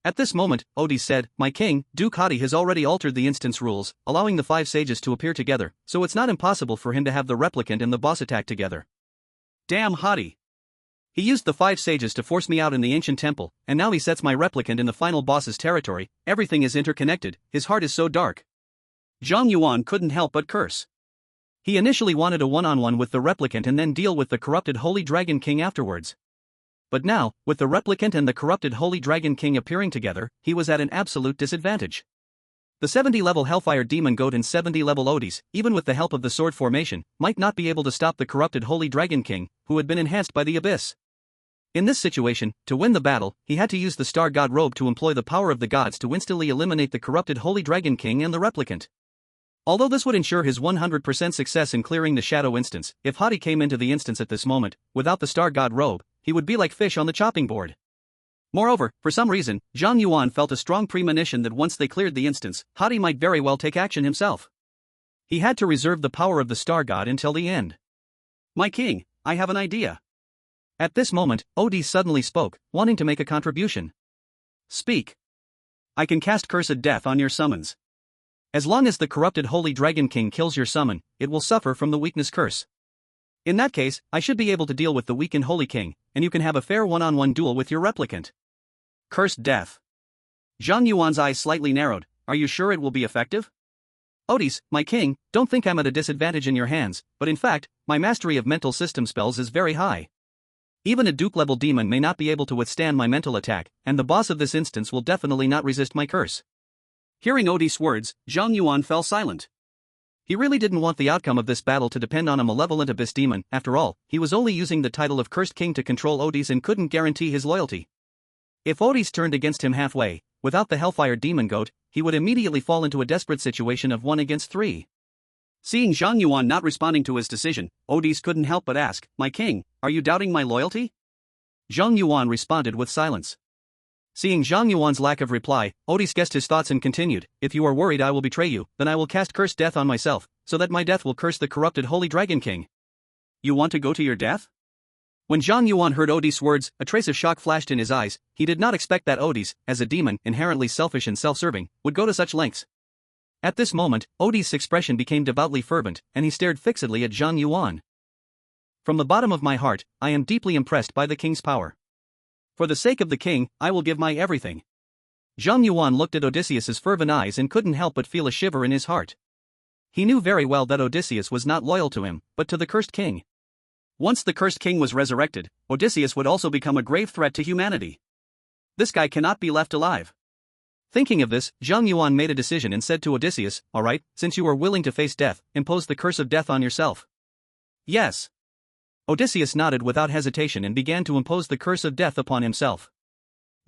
At this moment, Otis said, "My king, Ducati has already altered the instance rules, allowing the 5 sages to appear together, so it's not impossible for him to have the replicant and the boss attack together." Damn haughty. He used the 5 sages to force me out in the ancient temple, and now he sets my replicant in the final boss's territory. Everything is interconnected, his heart is so dark. Zhang Yuan couldn't help but curse. He initially wanted a one-on-one with the replicant and then deal with the corrupted Holy Dragon King afterwards. But now, with the replicant and the corrupted Holy Dragon King appearing together, he was at an absolute disadvantage. The 70-level Hellfire Demon Goat and 70-level Odys, even with the help of the sword formation, might not be able to stop the corrupted Holy Dragon King, who had been enhanced by the Abyss. In this situation, to win the battle, he had to use the Star God Robe to employ the power of the gods to instantly eliminate the corrupted Holy Dragon King and the replicant. Although this would ensure his 100% success in clearing the Shadow instance, if Hati came into the instance at this moment, without the Star God Robe, he would be like fish on the chopping board. Moreover, for some reason, Zhang Yuan felt a strong premonition that once they cleared the instance, Hati might very well take action himself. He had to reserve the power of the Star God until the end. "My king, I have an idea." At this moment, Odys suddenly spoke, wanting to make a contribution. "Speak." "I can cast Cursed Death on your summons. As long as the corrupted Holy Dragon King kills your summon, it will suffer from the weakness curse. In that case, I should be able to deal with the weakened Holy King, and you can have a fair one-on-one duel with your replicant." Cursed Death. Zhang Yuan's eyes slightly narrowed. "Are you sure it will be effective?" "Odys, my king, don't think I'm at a disadvantage in your hands, but in fact, my mastery of mental system spells is very high. Even a Duke-level demon may not be able to withstand my mental attack, and the boss of this instance will definitely not resist my curse." Hearing Odys' words, Zhang Yuan fell silent. He really didn't want the outcome of this battle to depend on a malevolent abyss demon. After all, he was only using the title of Cursed King to control Odys and couldn't guarantee his loyalty. If Odys turned against him halfway, without the Hellfire Demon Goat, he would immediately fall into a desperate situation of 1 against 3. Seeing Zhang Yuan not responding to his decision, Odys couldn't help but ask, "My king, are you doubting my loyalty?" Zhang Yuan responded with silence. Seeing Zhang Yuan's lack of reply, Odys guessed his thoughts and continued, "If you are worried I will betray you, then I will cast Cursed Death on myself, so that my death will curse the corrupted Holy Dragon King." "You want to go to your death?" When Zhang Yuan heard Odys' words, a trace of shock flashed in his eyes. He did not expect that Odys, as a demon inherently selfish and self-serving, would go to such lengths. At this moment, Odys' expression became devoutly fervent, and he stared fixedly at Zhang Yuan. "From the bottom of my heart, I am deeply impressed by the king's power. For the sake of the king, I will give my everything." Zhang Yuan looked at Odysseus's fervent eyes and couldn't help but feel a shiver in his heart. He knew very well that Odysseus was not loyal to him, but to the Cursed King. Once the Cursed King was resurrected, Odysseus would also become a grave threat to humanity. This guy cannot be left alive. Thinking of this, Zhang Yuan made a decision and said to Odysseus, "All right, since you are willing to face death, impose the curse of death on yourself." "Yes." Odysseus nodded without hesitation and began to impose the curse of death upon himself.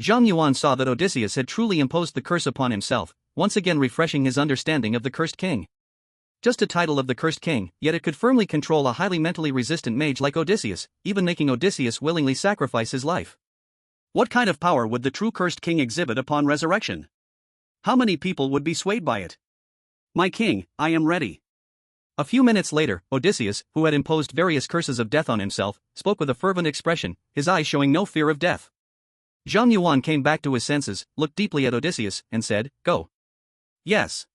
Zhang Yuan saw that Odysseus had truly imposed the curse upon himself, once again refreshing his understanding of the Cursed King. Just a title of the Cursed King, yet it could firmly control a highly mentally resistant mage like Odysseus, even making Odysseus willingly sacrifice his life. What kind of power would the true Cursed King exhibit upon resurrection? How many people would be swayed by it? "My king, I am ready." A few minutes later, Odysseus, who had imposed various curses of death on himself, spoke with a fervent expression, his eyes showing no fear of death. Zhang Yuan came back to his senses, looked deeply at Odysseus, and said, "Go." "Yes."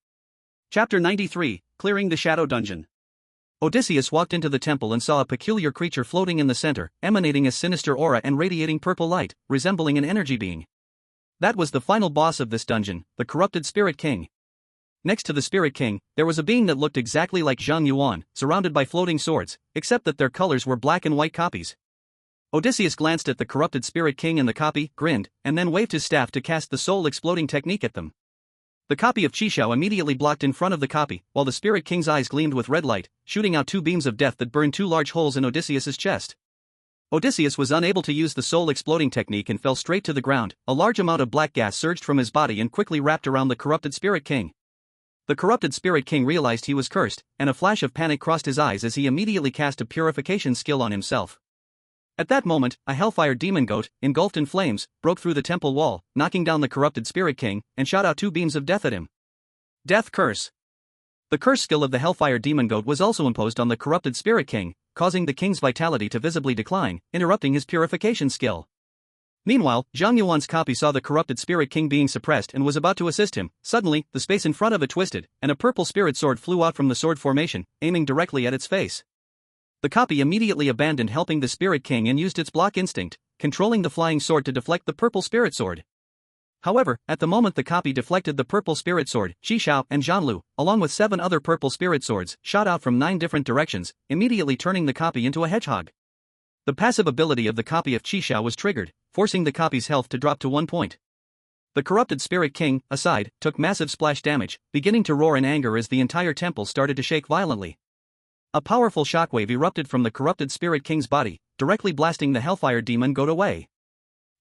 Chapter 93, Clearing the Shadow Dungeon. Odysseus walked into the temple and saw a peculiar creature floating in the center, emanating a sinister aura and radiating purple light, resembling an energy being. That was the final boss of this dungeon, the corrupted Spirit King. Next to the Spirit King, there was a being that looked exactly like Zhang Yuan, surrounded by floating swords, except that their colors were black and white copies. Odysseus glanced at the corrupted Spirit King and the copy, grinned, and then waved his staff to cast the soul-exploding technique at them. The copy of Qishao immediately blocked in front of the copy, while the Spirit King's eyes gleamed with red light, shooting out 2 beams of death that burned 2 large holes in Odysseus's chest. Odysseus was unable to use the soul-exploding technique and fell straight to the ground. A large amount of black gas surged from his body and quickly wrapped around the corrupted Spirit King. The corrupted Spirit King realized he was cursed, and a flash of panic crossed his eyes as he immediately cast a purification skill on himself. At that moment, a Hellfire Demon Goat, engulfed in flames, broke through the temple wall, knocking down the corrupted Spirit King, and shot out 2 beams of death at him. Death Curse. The curse skill of the Hellfire Demon Goat was also imposed on the corrupted Spirit King, causing the king's vitality to visibly decline, interrupting his purification skill. Meanwhile, Zhang Yuan's copy saw the corrupted Spirit King being suppressed and was about to assist him. Suddenly, the space in front of it twisted, and a purple spirit sword flew out from the sword formation, aiming directly at its face. The copy immediately abandoned helping the Spirit King and used its block instinct, controlling the flying sword to deflect the purple spirit sword. However, at the moment the copy deflected the purple spirit sword, Qishao and Zhanlu, along with 7 other purple spirit swords, shot out from 9 different directions, immediately turning the copy into a hedgehog. The passive ability of the copy of Qishao was triggered, forcing the copy's health to drop to 1 point. The corrupted Spirit King, aside, took massive splash damage, beginning to roar in anger as the entire temple started to shake violently. A powerful shockwave erupted from the corrupted Spirit King's body, directly blasting the Hellfire Demon God away.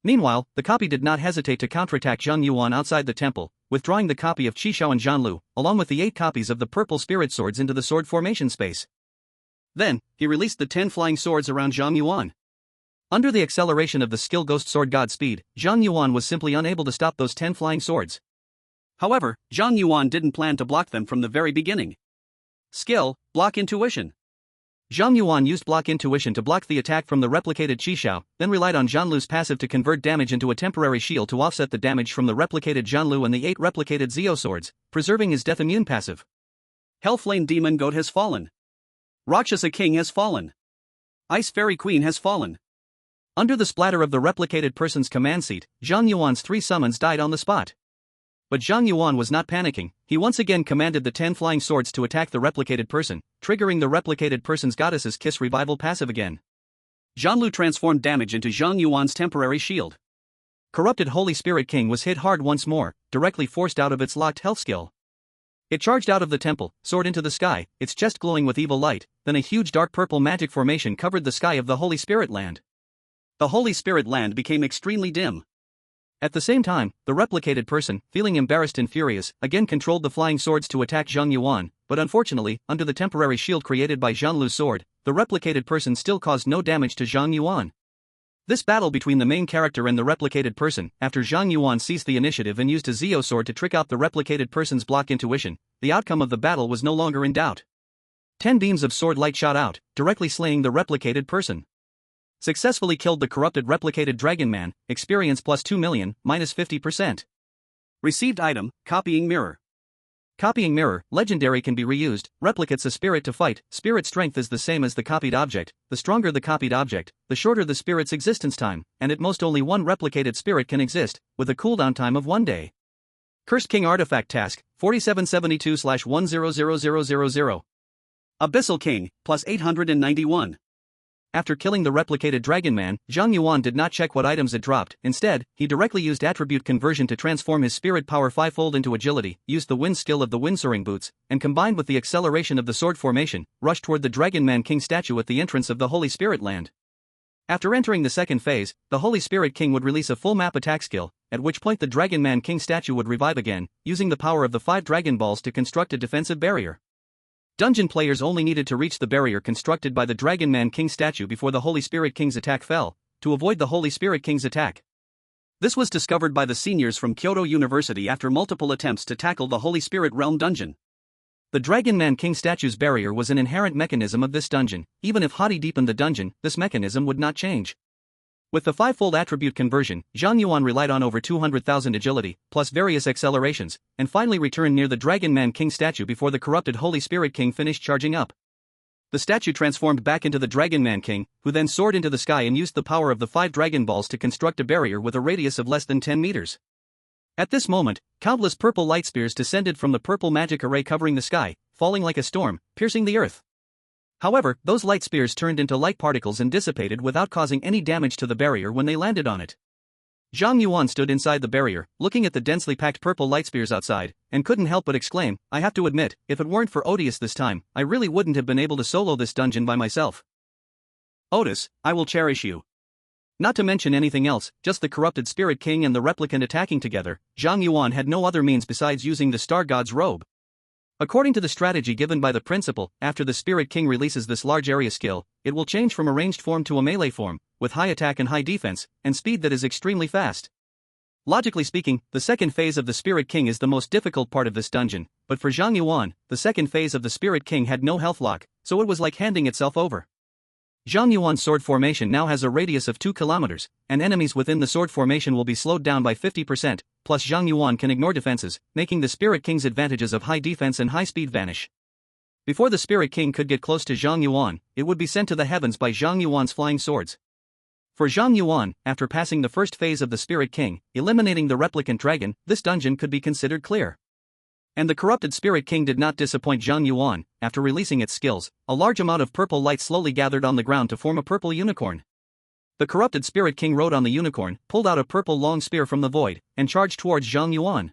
Meanwhile, the copy did not hesitate to counterattack Zhang Yuan outside the temple, withdrawing the copy of Qishao and Zhanlu, along with the 8 copies of the purple spirit swords into the sword formation space. Then, he released the 10 flying swords around Zhang Yuan. Under the acceleration of the skill Ghost Sword God speed, Zhang Yuan was simply unable to stop those 10 flying swords. However, Zhang Yuan didn't plan to block them from the very beginning. Skill, Block Intuition. Zhang Yuan used Block Intuition to block the attack from the replicated Qishao, then relied on Zhanlu's passive to convert damage into a temporary shield to offset the damage from the replicated Zhanlu and the 8 replicated Zio swords, preserving his death immune passive. Hellflame Demon God has fallen. Rakshasa King has fallen. Ice Fairy Queen has fallen. Under the splatter of the replicated person's command seat, Zhang Yuan's 3 summons died on the spot. But Zhang Yuan was not panicking. He once again commanded the 10 flying swords to attack the replicated person, triggering the replicated person's Goddess's Kiss revival passive again. Zhanlu transformed damage into Zhang Yuan's temporary shield. Corrupted Holy Spirit King was hit hard once more, directly forced out of its locked health skill. It charged out of the temple, soared into the sky, its chest glowing with evil light, then a huge dark purple magic formation covered the sky of the Holy Spirit Land. The Holy Spirit Land became extremely dim. At the same time, the replicated person, feeling embarrassed and furious, again controlled the flying swords to attack Zhang Yuan, but unfortunately, under the temporary shield created by Zhanlu's sword, the replicated person still caused no damage to Zhang Yuan. This battle between the main character and the replicated person, after Zhang Yuan seized the initiative and used a Zio sword to trick out the replicated person's block intuition, the outcome of the battle was no longer in doubt. 10 beams of sword light shot out, directly slaying the replicated person. Successfully killed the corrupted replicated Dragon Man, experience plus 2 million, minus 50%. Received item, Copying Mirror. Copying Mirror, legendary, can be reused, replicates a spirit to fight, spirit strength is the same as the copied object, the stronger the copied object, the shorter the spirit's existence time, and at most only 1 replicated spirit can exist, with a cooldown time of 1 day. Cursed King Artifact Task, 4772/100000. Abyssal King, plus 891. After killing the replicated Dragon Man, Zhang Yuan did not check what items it dropped. Instead, he directly used attribute conversion to transform his spirit power 5-fold into agility, used the wind skill of the windsoaring boots, and combined with the acceleration of the sword formation, rushed toward the Dragon Man King statue at the entrance of the Holy Spirit Land. After entering the second phase, the Holy Spirit King would release a full map attack skill, at which point the Dragon Man King statue would revive again, using the power of the 5 Dragon Balls to construct a defensive barrier. Dungeon players only needed to reach the barrier constructed by the Dragon Man King statue before the Holy Spirit King's attack fell, to avoid the Holy Spirit King's attack. This was discovered by the seniors from Kyoto University after multiple attempts to tackle the Holy Spirit Realm dungeon. The Dragon Man King statue's barrier was an inherent mechanism of this dungeon. Even if Hati deepened the dungeon, this mechanism would not change. With the 5-fold attribute conversion, Zhang Yuan relied on over 200,000 agility, plus various accelerations, and finally returned near the Dragon Man King statue before the corrupted Holy Spirit King finished charging up. The statue transformed back into the Dragon Man King, who then soared into the sky and used the power of the 5 Dragon Balls to construct a barrier with a radius of less than 10 meters. At this moment, countless purple light spears descended from the purple magic array covering the sky, falling like a storm, piercing the earth. However, those light spears turned into light particles and dissipated without causing any damage to the barrier when they landed on it. Zhang Yuan stood inside the barrier, looking at the densely packed purple light spears outside, and couldn't help but exclaim, "I have to admit, if it weren't for Odious this time, I really wouldn't have been able to solo this dungeon by myself. Otis, I will cherish you." Not to mention anything else, just the corrupted Spirit King and the replicant attacking together, Zhang Yuan had no other means besides using the Star God's robe. According to the strategy given by the principal, after the Spirit King releases this large area skill, it will change from a ranged form to a melee form, with high attack and high defense, and speed that is extremely fast. Logically speaking, the second phase of the Spirit King is the most difficult part of this dungeon, but for Zhang Yuan, the second phase of the Spirit King had no health lock, so it was like handing itself over. Zhang Yuan's sword formation now has a radius of 2 kilometers, and enemies within the sword formation will be slowed down by 50%, plus Zhang Yuan can ignore defenses, making the Spirit King's advantages of high defense and high speed vanish. Before the Spirit King could get close to Zhang Yuan, it would be sent to the heavens by Zhang Yuan's flying swords. For Zhang Yuan, after passing the first phase of the Spirit King, eliminating the replicant dragon, this dungeon could be considered clear. And the corrupted Spirit King did not disappoint Zhang Yuan. After releasing its skills, a large amount of purple light slowly gathered on the ground to form a purple unicorn. The corrupted Spirit King rode on the unicorn, pulled out a purple long spear from the void, and charged towards Zhang Yuan.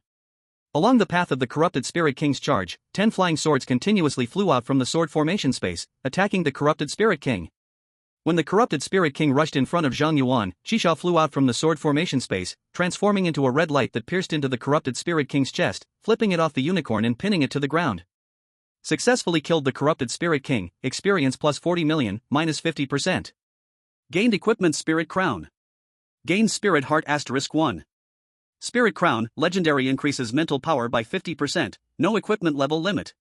Along the path of the corrupted Spirit King's charge, 10 flying swords continuously flew out from the sword formation space, attacking the corrupted Spirit King. When the corrupted Spirit King rushed in front of Zhang Yuan, Xisha flew out from the sword formation space, transforming into a red light that pierced into the corrupted Spirit King's chest, flipping it off the unicorn and pinning it to the ground. Successfully killed the corrupted Spirit King, experience plus 40 million, minus 50%. Gained equipment Spirit Crown. Gained Spirit Heart *1. Spirit Crown, legendary, increases mental power by 50%, no equipment level limit.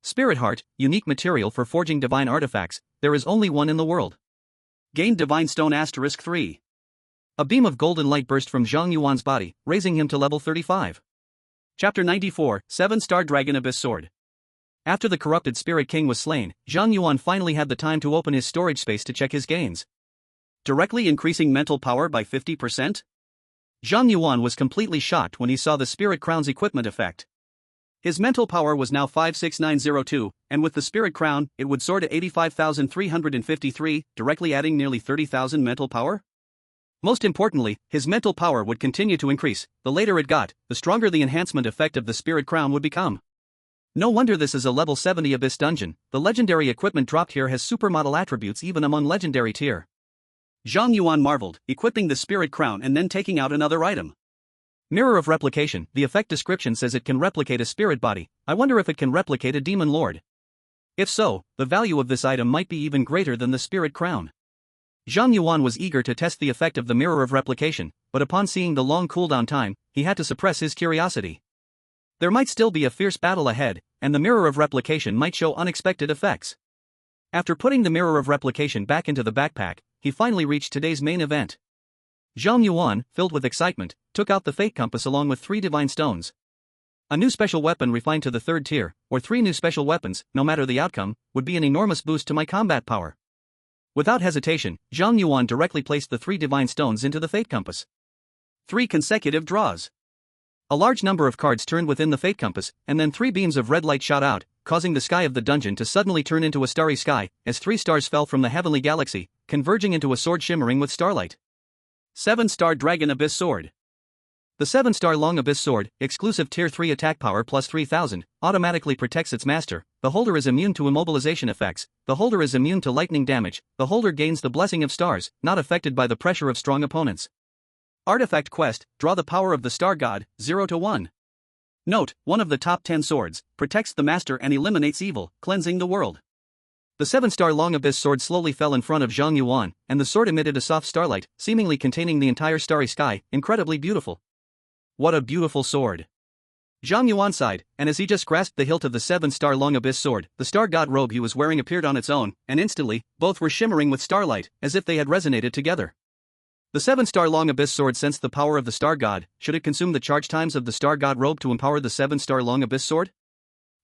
Spirit Heart, unique material for forging divine artifacts, there is only one in the world. Gained Divine Stone *3. A beam of golden light burst from Zhang Yuan's body, raising him to level 35. Chapter 94, 7-Star Dragon Abyss Sword. After the corrupted Spirit King was slain, Zhang Yuan finally had the time to open his storage space to check his gains. Directly increasing mental power by 50%? Zhang Yuan was completely shocked when he saw the Spirit Crown's equipment effect. His mental power was now 56902, and with the Spirit Crown, it would soar to 85,353, directly adding nearly 30,000 mental power? Most importantly, his mental power would continue to increase. The later it got, the stronger the enhancement effect of the Spirit Crown would become. No wonder this is a level 70 Abyss dungeon. The legendary equipment dropped here has supermodel attributes even among legendary tier. Zhang Yuan marveled, equipping the Spirit Crown and then taking out another item. Mirror of Replication. The effect description says it can replicate a spirit body. I wonder if it can replicate a demon lord. If so, the value of this item might be even greater than the Spirit Crown. Zhang Yuan was eager to test the effect of the Mirror of Replication, but upon seeing the long cooldown time, he had to suppress his curiosity. There might still be a fierce battle ahead, and the Mirror of Replication might show unexpected effects. After putting the Mirror of Replication back into the backpack, he finally reached today's main event. Zhang Yuan, filled with excitement, took out the Fate Compass along with 3 Divine Stones. A new special weapon refined to the 3rd tier, or 3 new special weapons, no matter the outcome, would be an enormous boost to my combat power. Without hesitation, Zhang Yuan directly placed the 3 Divine Stones into the Fate Compass. 3 consecutive draws. A large number of cards turned within the Fate Compass, and then 3 beams of red light shot out, causing the sky of the dungeon to suddenly turn into a starry sky, as 3 stars fell from the heavenly galaxy, converging into a sword shimmering with starlight. 7-Star Dragon Abyss Sword. The 7-star long Abyss Sword, exclusive Tier 3 attack power plus 3000, automatically protects its master. The holder is immune to immobilization effects, the holder is immune to lightning damage, the holder gains the blessing of stars, not affected by the pressure of strong opponents. Artifact Quest, draw the power of the Star God, 0 to 1. Note, one of the top 10 swords, protects the master and eliminates evil, cleansing the world. The 7-star long Abyss Sword slowly fell in front of Zhang Yuan, and the sword emitted a soft starlight, seemingly containing the entire starry sky, incredibly beautiful. What a beautiful sword. Zhang Yuan sighed, and as he just grasped the hilt of the 7-star long Abyss Sword, the Star God robe he was wearing appeared on its own, and instantly, both were shimmering with starlight, as if they had resonated together. The 7-star long Abyss Sword sensed the power of the Star God. Should it consume the charge times of the Star God robe to empower the 7-star long Abyss Sword?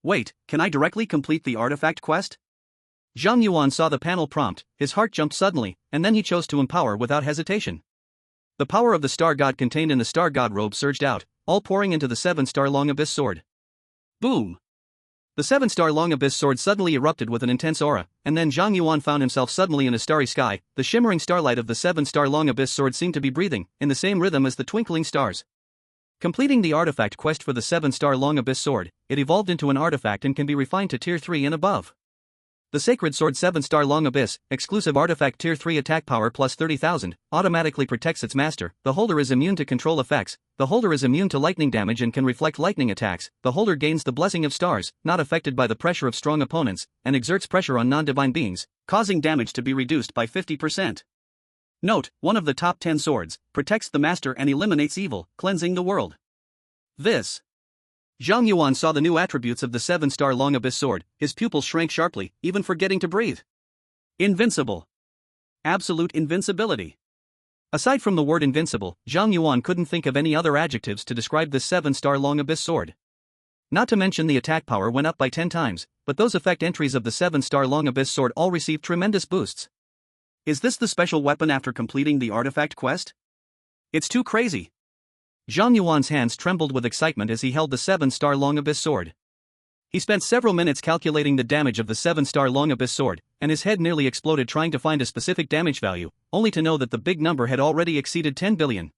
Wait, can I directly complete the artifact quest? Zhang Yuan saw the panel prompt, his heart jumped suddenly, and then he chose to empower without hesitation. The power of the Star God contained in the Star God robe surged out, all pouring into the 7-star long Abyss Sword. Boom! The 7-star long Abyss Sword suddenly erupted with an intense aura, and then Zhang Yuan found himself suddenly in a starry sky. The shimmering starlight of the 7-star long Abyss Sword seemed to be breathing, in the same rhythm as the twinkling stars. Completing the artifact quest for the 7-star long Abyss Sword, it evolved into an artifact and can be refined to Tier 3 and above. The Sacred Sword 7-star long Abyss, exclusive artifact Tier 3 attack power plus 30,000, automatically protects its master. The holder is immune to control effects, the holder is immune to lightning damage and can reflect lightning attacks, the holder gains the blessing of stars, not affected by the pressure of strong opponents, and exerts pressure on non-divine beings, causing damage to be reduced by 50%. Note, one of the top 10 swords, protects the master and eliminates evil, cleansing the world. This. Zhang Yuan saw the new attributes of the 7-star long Abyss Sword, his pupils shrank sharply, even forgetting to breathe. Invincible. Absolute invincibility. Aside from the word invincible, Zhang Yuan couldn't think of any other adjectives to describe this 7-star long Abyss Sword. Not to mention the attack power went up by 10 times, but those effect entries of the 7-star long abyss sword all received tremendous boosts. Is this the special weapon after completing the artifact quest? It's too crazy. Zhang Yuan's hands trembled with excitement as he held the 7-star long abyss sword. He spent several minutes calculating the damage of the 7-star long abyss sword, and his head nearly exploded trying to find a specific damage value, only to know that the big number had already exceeded 10 billion.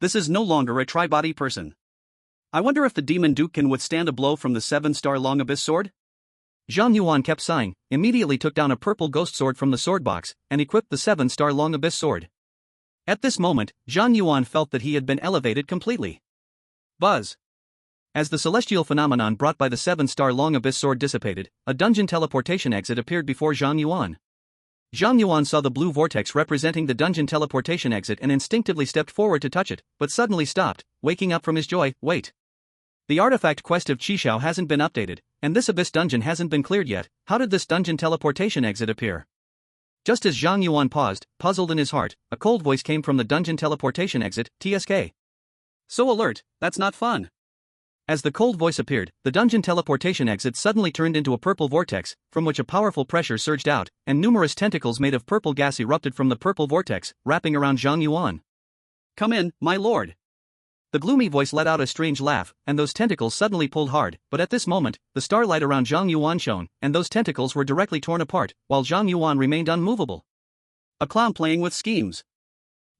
This is no longer a tri-body person. I wonder if the Demon Duke can withstand a blow from the 7-star long abyss sword? Zhang Yuan kept sighing, immediately took down a purple ghost sword from the sword box, and equipped the 7-star long abyss sword. At this moment, Zhang Yuan felt that he had been elevated completely. Buzz. As the celestial phenomenon brought by the 7-star long abyss sword dissipated, a dungeon teleportation exit appeared before Zhang Yuan. Zhang Yuan saw the blue vortex representing the dungeon teleportation exit and instinctively stepped forward to touch it, but suddenly stopped, waking up from his joy. Wait. The artifact quest of Qishao hasn't been updated, and this abyss dungeon hasn't been cleared yet. How did this dungeon teleportation exit appear? Just as Zhang Yuan paused, puzzled in his heart, a cold voice came from the dungeon teleportation exit, TSK. So alert, that's not fun. As the cold voice appeared, the dungeon teleportation exit suddenly turned into a purple vortex, from which a powerful pressure surged out, and numerous tentacles made of purple gas erupted from the purple vortex, wrapping around Zhang Yuan. Come in, my lord. The gloomy voice let out a strange laugh, and those tentacles suddenly pulled hard, but at this moment, the starlight around Zhang Yuan shone, and those tentacles were directly torn apart, while Zhang Yuan remained unmovable. A clown playing with schemes.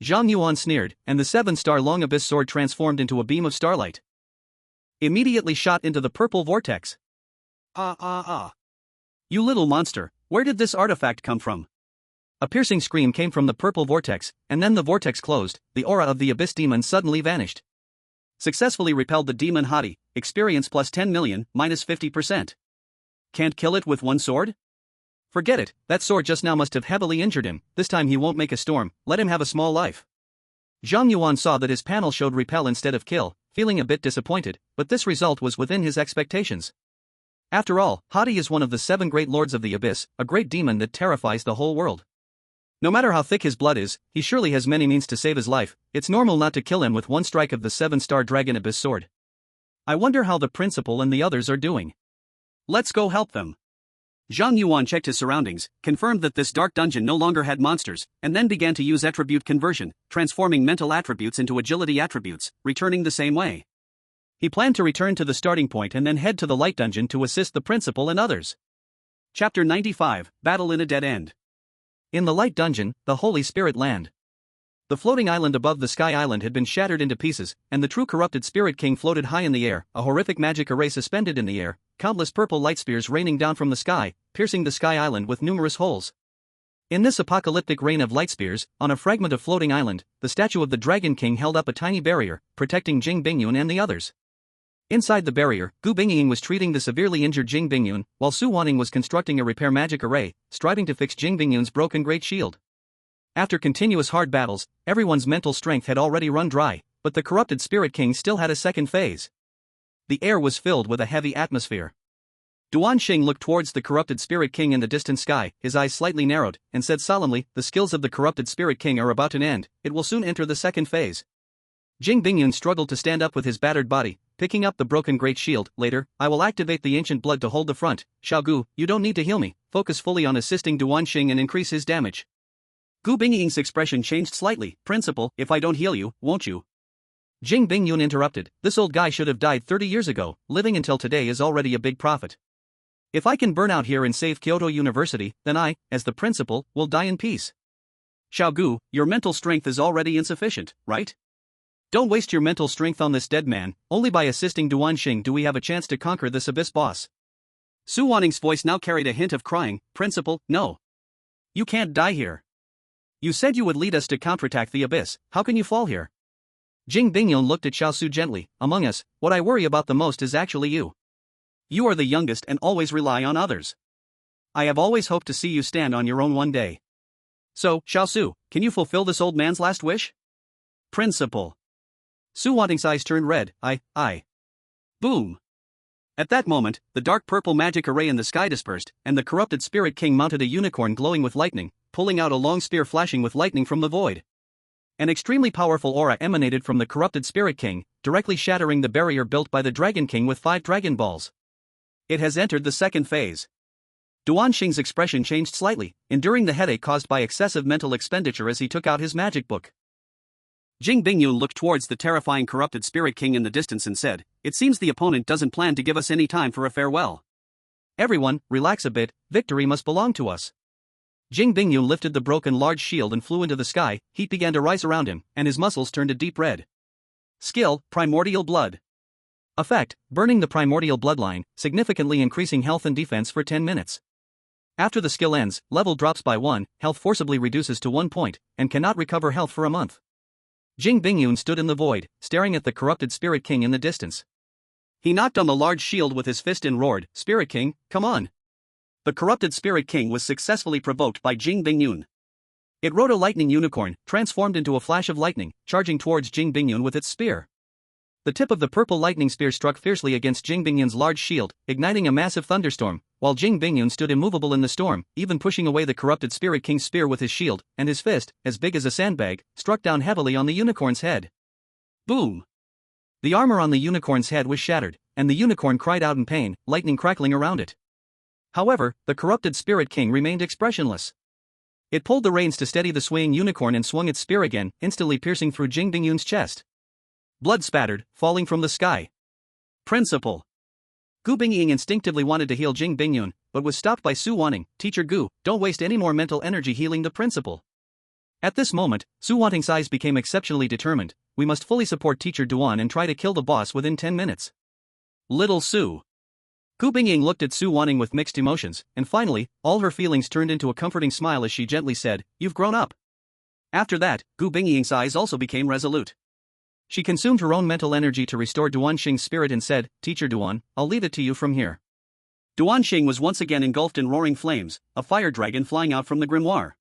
Zhang Yuan sneered, and the 7-star long abyss sword transformed into a beam of starlight. Immediately shot into the purple vortex. You little monster, where did this artifact come from? A piercing scream came from the purple vortex, and then the vortex closed, the aura of the abyss demon suddenly vanished. Successfully repelled the demon Hati, experience plus 10 million, minus 50%. Can't kill it with one sword? Forget it, that sword just now must have heavily injured him, this time he won't make a storm, let him have a small life. Zhang Yuan saw that his panel showed repel instead of kill, feeling a bit disappointed, but this result was within his expectations. After all, Hati is one of the 7 great lords of the abyss, a great demon that terrifies the whole world. No matter how thick his blood is, he surely has many means to save his life. It's normal not to kill him with one strike of the 7-star dragon abyss sword. I wonder how the principal and the others are doing. Let's go help them. Zhang Yuan checked his surroundings, confirmed that this dark dungeon no longer had monsters, and then began to use attribute conversion, transforming mental attributes into agility attributes, returning the same way. He planned to return to the starting point and then head to the light dungeon to assist the principal and others. Chapter 95, Battle in a Dead End. In the light dungeon, the Holy Spirit Land. The floating island above the Sky Island had been shattered into pieces, and the true corrupted Spirit King floated high in the air, a horrific magic array suspended in the air, countless purple light spears raining down from the sky, piercing the Sky Island with numerous holes. In this apocalyptic rain of light spears, on a fragment of floating island, the statue of the Dragon King held up a tiny barrier, protecting Jing Bingyun and the others. Inside the barrier, Gu Bingying was treating the severely injured Jing Bingyun, while Su Wanning was constructing a repair magic array, striving to fix Jing Bingyun's broken great shield. After continuous hard battles, everyone's mental strength had already run dry, but the corrupted Spirit King still had a second phase. The air was filled with a heavy atmosphere. Duan Xing looked towards the corrupted Spirit King in the distant sky, his eyes slightly narrowed, and said solemnly, "The skills of the corrupted Spirit King are about to end, it will soon enter the second phase." Jing Bingyun struggled to stand up with his battered body, picking up the broken great shield. "Later, I will activate the ancient blood to hold the front. Xiaogu, you don't need to heal me, focus fully on assisting Duan Xing and increase his damage." Gu Bingying's expression changed slightly. "Principal, if I don't heal you, won't you?" Jing Bingyun interrupted, "This old guy should have died 30 years ago, living until today is already a big profit. If I can burn out here and save Kyoto University, then I, as the principal, will die in peace. Xiaogu, your mental strength is already insufficient, right? Don't waste your mental strength on this dead man, only by assisting Duan Xing do we have a chance to conquer this abyss boss." Su Wanning's voice now carried a hint of crying. "Principal, no. You can't die here. You said you would lead us to counterattack the abyss, how can you fall here?" Jing Bingyun looked at Xiao Su gently. "Among us, what I worry about the most is actually you. You are the youngest and always rely on others. I have always hoped to see you stand on your own one day. So, Xiao Su, can you fulfill this old man's last wish?" "Principal." Su Wanting's eyes turned red. I. Boom. At that moment, the dark purple magic array in the sky dispersed, and the corrupted Spirit King mounted a unicorn glowing with lightning, pulling out a long spear flashing with lightning from the void. An extremely powerful aura emanated from the corrupted Spirit King, directly shattering the barrier built by the Dragon King with 5 Dragon Balls. It has entered the second phase. Duanxing's expression changed slightly, enduring the headache caused by excessive mental expenditure as he took out his magic book. Jing Bingyun looked towards the terrifying corrupted Spirit King in the distance and said, "It seems the opponent doesn't plan to give us any time for a farewell. Everyone, relax a bit, victory must belong to us." Jing Bingyun lifted the broken large shield and flew into the sky. Heat began to rise around him, and his muscles turned a deep red. Skill, Primordial Blood. Effect, burning the primordial bloodline, significantly increasing health and defense for 10 minutes. After the skill ends, level drops by 1, health forcibly reduces to 1 point, and cannot recover health for a month. Jing Bingyun stood in the void, staring at the corrupted Spirit King in the distance. He knocked on the large shield with his fist and roared, "Spirit King, come on!" The corrupted Spirit King was successfully provoked by Jing Bingyun. It rode a lightning unicorn, transformed into a flash of lightning, charging towards Jing Bingyun with its spear. The tip of the purple lightning spear struck fiercely against Jing Bingyun's large shield, igniting a massive thunderstorm, while Jing Bingyun stood immovable in the storm, even pushing away the corrupted Spirit King's spear with his shield, and his fist, as big as a sandbag, struck down heavily on the unicorn's head. Boom! The armor on the unicorn's head was shattered, and the unicorn cried out in pain, lightning crackling around it. However, the corrupted Spirit King remained expressionless. It pulled the reins to steady the swaying unicorn and swung its spear again, instantly piercing through Jing Bingyun's chest. Blood spattered, falling from the sky. Principal. Gu Bingying instinctively wanted to heal Jing Bingyun, but was stopped by Su Wanting. "Teacher Gu, don't waste any more mental energy healing the principal." At this moment, Su Wanting's eyes became exceptionally determined. "We must fully support Teacher Duan and try to kill the boss within 10 minutes. Little Su. Gu Bingying looked at Su Wanting with mixed emotions, and finally, all her feelings turned into a comforting smile as she gently said, "You've grown up." After that, Gu Bingying's eyes also became resolute. She consumed her own mental energy to restore Duanxing's spirit and said, "Teacher Duan, I'll leave it to you from here." Duanxing was once again engulfed in roaring flames, a fire dragon flying out from the grimoire.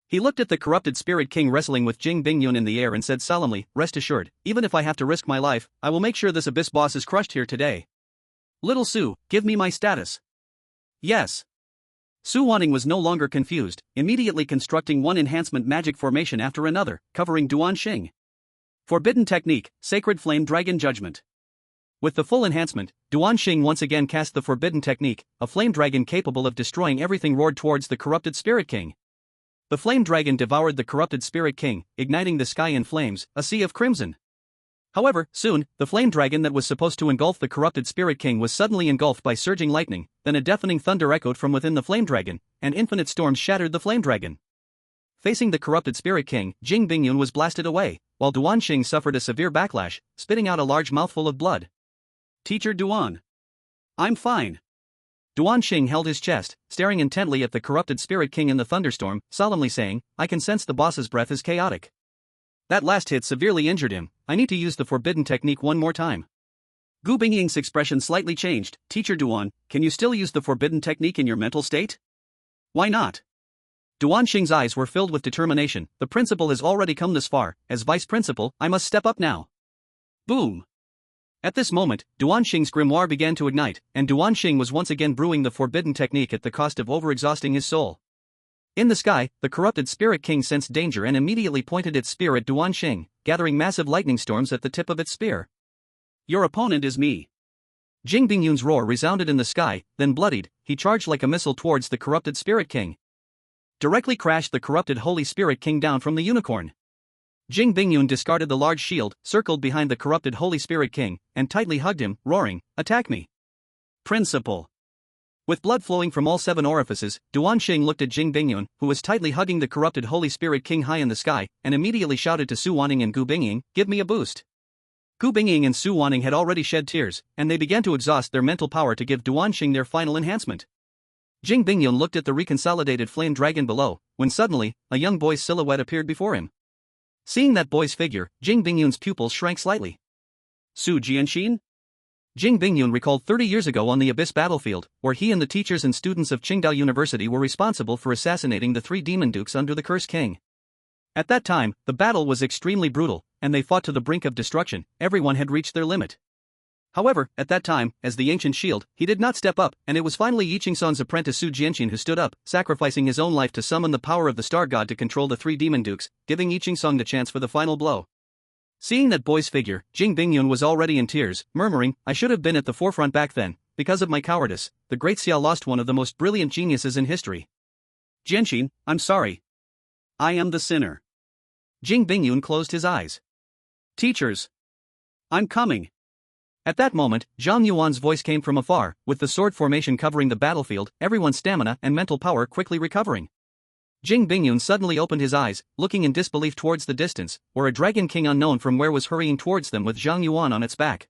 He looked at the corrupted Spirit King wrestling with Jing Bingyun in the air and said solemnly, "Rest assured, even if I have to risk my life, I will make sure this abyss boss is crushed here today. Little Su, give me my status." Yes. Su Wanting was no longer confused, immediately constructing one enhancement magic formation after another, covering Duanxing. Forbidden Technique, Sacred Flame Dragon Judgment. With the full enhancement, Duanxing once again cast the Forbidden Technique, a flame dragon capable of destroying everything roared towards the corrupted Spirit King. The flame dragon devoured the corrupted Spirit King, igniting the sky in flames, a sea of crimson. However, soon, the flame dragon that was supposed to engulf the corrupted Spirit King was suddenly engulfed by surging lightning, then a deafening thunder echoed from within the flame dragon, and infinite storms shattered the flame dragon. Facing the corrupted Spirit King, Jing Bingyun was blasted away, while Duanxing suffered a severe backlash, spitting out a large mouthful of blood. "Teacher Duan. I'm fine." Duanxing held his chest, staring intently at the corrupted Spirit King in the thunderstorm, solemnly saying, "I can sense the boss's breath is chaotic. That last hit severely injured him. I need to use the Forbidden Technique one more time." Gu Bingying's expression slightly changed. "Teacher Duan, can you still use the Forbidden Technique in your mental state?" "Why not?" Duanxing's eyes were filled with determination. "The principal has already come this far. As vice principal, I must step up now." Boom! At this moment, Duanxing's grimoire began to ignite, and Duanxing was once again brewing the Forbidden Technique at the cost of overexhausting his soul. In the sky, the corrupted Spirit King sensed danger and immediately pointed its spear at Duanxing, gathering massive lightning storms at the tip of its spear. "Your opponent is me." Jing Bingyun's roar resounded in the sky, then bloodied, he charged like a missile towards the corrupted Spirit King. Directly crashed the corrupted Holy Spirit King down from the unicorn. Jing Bingyun discarded the large shield, circled behind the corrupted Holy Spirit King, and tightly hugged him, roaring, "Attack me, Principal!" With blood flowing from all 7 orifices, Duanxing looked at Jing Bingyun, who was tightly hugging the corrupted Holy Spirit King high in the sky, and immediately shouted to Su Wanting and Gu Bingying, "Give me a boost." Gu Bingying and Su Wanting had already shed tears, and they began to exhaust their mental power to give Duanxing their final enhancement. Jing Bingyun looked at the reconsolidated flame dragon below, when suddenly, a young boy's silhouette appeared before him. Seeing that boy's figure, Jing Bingyun's pupils shrank slightly. Su Jianxin? Jing Bingyun recalled 30 years ago on the Abyss battlefield, where he and the teachers and students of Qingdao University were responsible for assassinating the 3 demon dukes under the Cursed King. At that time, the battle was extremely brutal, and they fought to the brink of destruction. Everyone had reached their limit. However, at that time, as the ancient shield, he did not step up, and it was finally Yiqing-san's apprentice Su Jianxin who stood up, sacrificing his own life to summon the power of the star god to control the three demon dukes, giving Yiqing-san the chance for the final blow. Seeing that boy's figure, Jing Bingyun was already in tears, murmuring, "I should have been at the forefront back then. Because of my cowardice, the great Xia lost one of the most brilliant geniuses in history. Jianxin, I'm sorry. I am the sinner." Jing Bingyun closed his eyes. "Teachers. I'm coming." At that moment, Zhang Yuan's voice came from afar, with the sword formation covering the battlefield, everyone's stamina and mental power quickly recovering. Jing Bingyun suddenly opened his eyes, looking in disbelief towards the distance, where a dragon king unknown from where was hurrying towards them with Zhang Yuan on its back.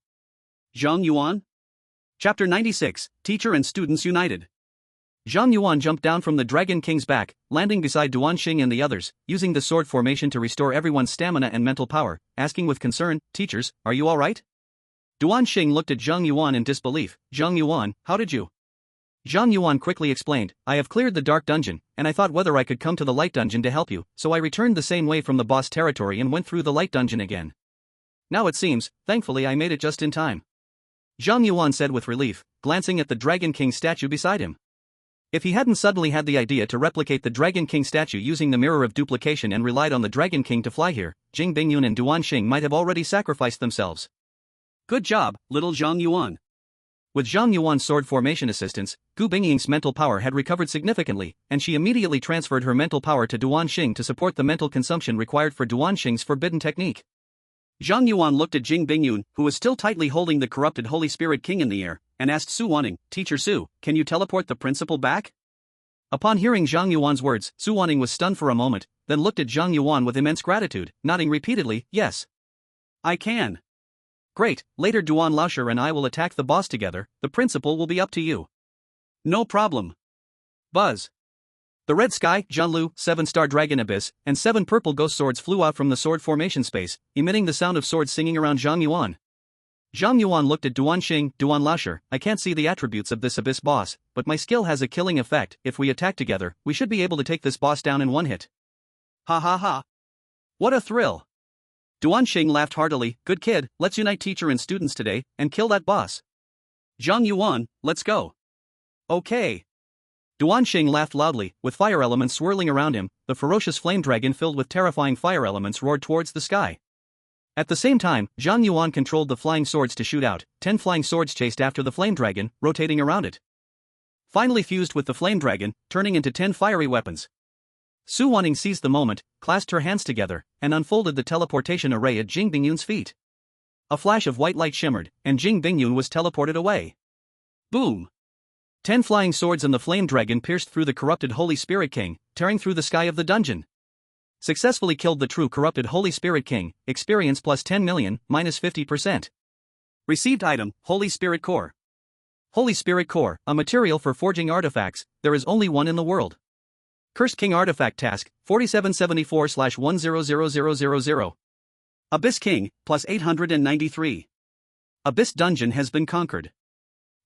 Zhang Yuan? Chapter 96, Teacher and Students United. Zhang Yuan jumped down from the Dragon King's back, landing beside Duan Xing and the others, using the sword formation to restore everyone's stamina and mental power, asking with concern, "Teachers, are you alright?" Duan Xing looked at Zhang Yuan in disbelief. "Zhang Yuan, how did you?" Zhang Yuan quickly explained, "I have cleared the dark dungeon, and I thought whether I could come to the light dungeon to help you, so I returned the same way from the boss territory and went through the light dungeon again. Now it seems, thankfully I made it just in time." Zhang Yuan said with relief, glancing at the Dragon King statue beside him. If he hadn't suddenly had the idea to replicate the Dragon King statue using the mirror of duplication and relied on the Dragon King to fly here, Jing Bingyun and Duan Xing might have already sacrificed themselves. "Good job, little Zhang Yuan." With Zhang Yuan's sword formation assistance, Gu Bingying's mental power had recovered significantly, and she immediately transferred her mental power to Duan Xing to support the mental consumption required for Duan Xing's forbidden technique. Zhang Yuan looked at Jing Bingyun, who was still tightly holding the corrupted Holy Spirit King in the air, and asked Su Wanning, "Teacher Su, can you teleport the principal back?" Upon hearing Zhang Yuan's words, Su Wanning was stunned for a moment, then looked at Zhang Yuan with immense gratitude, nodding repeatedly, "Yes. I can." "Great, later Duan Laoshi and I will attack the boss together, the principal will be up to you." "No problem." Buzz. The red sky, Zhanlu, 7-star dragon abyss, and 7 purple ghost swords flew out from the sword formation space, emitting the sound of swords singing around Zhang Yuan. Zhang Yuan looked at Duan Xing, "Duan Laoshi, I can't see the attributes of this abyss boss, but my skill has a killing effect. If we attack together, we should be able to take this boss down in one hit." "Ha ha ha. What a thrill." Duan Xing laughed heartily, "Good kid, let's unite teacher and students today, and kill that boss." "Zhang Yuan, let's go." "Okay." Duan Xing laughed loudly, with fire elements swirling around him. The ferocious flame dragon filled with terrifying fire elements roared towards the sky. At the same time, Zhang Yuan controlled the flying swords to shoot out. 10 flying swords chased after the flame dragon, rotating around it. Finally fused with the flame dragon, turning into 10 fiery weapons. Su Wanning seized the moment, clasped her hands together, and unfolded the teleportation array at Jing Bingyun's feet. A flash of white light shimmered, and Jing Bingyun was teleported away. Boom! 10 flying swords and the flame dragon pierced through the corrupted Holy Spirit King, tearing through the sky of the dungeon. Successfully killed the true corrupted Holy Spirit King, experience plus 10 million, minus 50%. Received item, Holy Spirit Core. Holy Spirit Core, a material for forging artifacts, there is only one in the world. Cursed King Artifact Task, 4774/100000. Abyss King, plus 893. Abyss Dungeon has been conquered.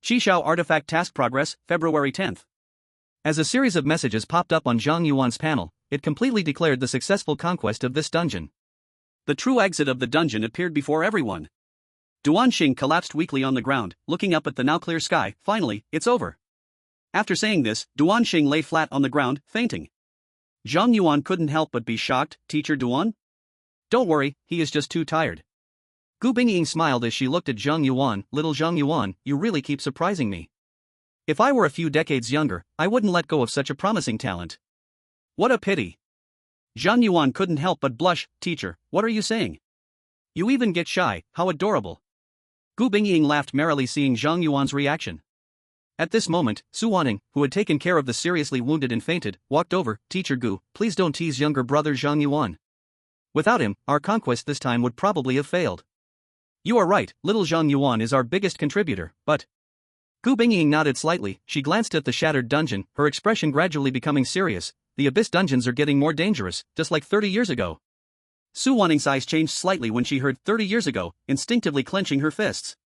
Qishao Artifact Task Progress, February 10th. As a series of messages popped up on Zhang Yuan's panel, it completely declared the successful conquest of this dungeon. The true exit of the dungeon appeared before everyone. Duan Xing collapsed weakly on the ground, looking up at the now clear sky. "Finally, it's over." After saying this, Duan Xing lay flat on the ground, fainting. Zhang Yuan couldn't help but be shocked. "Teacher Duan? Don't worry, he is just too tired." Gu Bingying smiled as she looked at Zhang Yuan. "Little Zhang Yuan, you really keep surprising me. If I were a few decades younger, I wouldn't let go of such a promising talent." "What a pity." Zhang Yuan couldn't help but blush. "Teacher, what are you saying? You even get shy, how adorable." Gu Bingying laughed merrily seeing Zhang Yuan's reaction. At this moment, Su Wanning, who had taken care of the seriously wounded and fainted, walked over. "Teacher Gu, please don't tease younger brother Zhang Yuan. Without him, our conquest this time would probably have failed." "You are right, little Zhang Yuan is our biggest contributor, but..." Gu Bingying nodded slightly. She glanced at the shattered dungeon, her expression gradually becoming serious. "The abyss dungeons are getting more dangerous, just like 30 years ago." Su Wanning's eyes changed slightly when she heard 30 years ago, instinctively clenching her fists.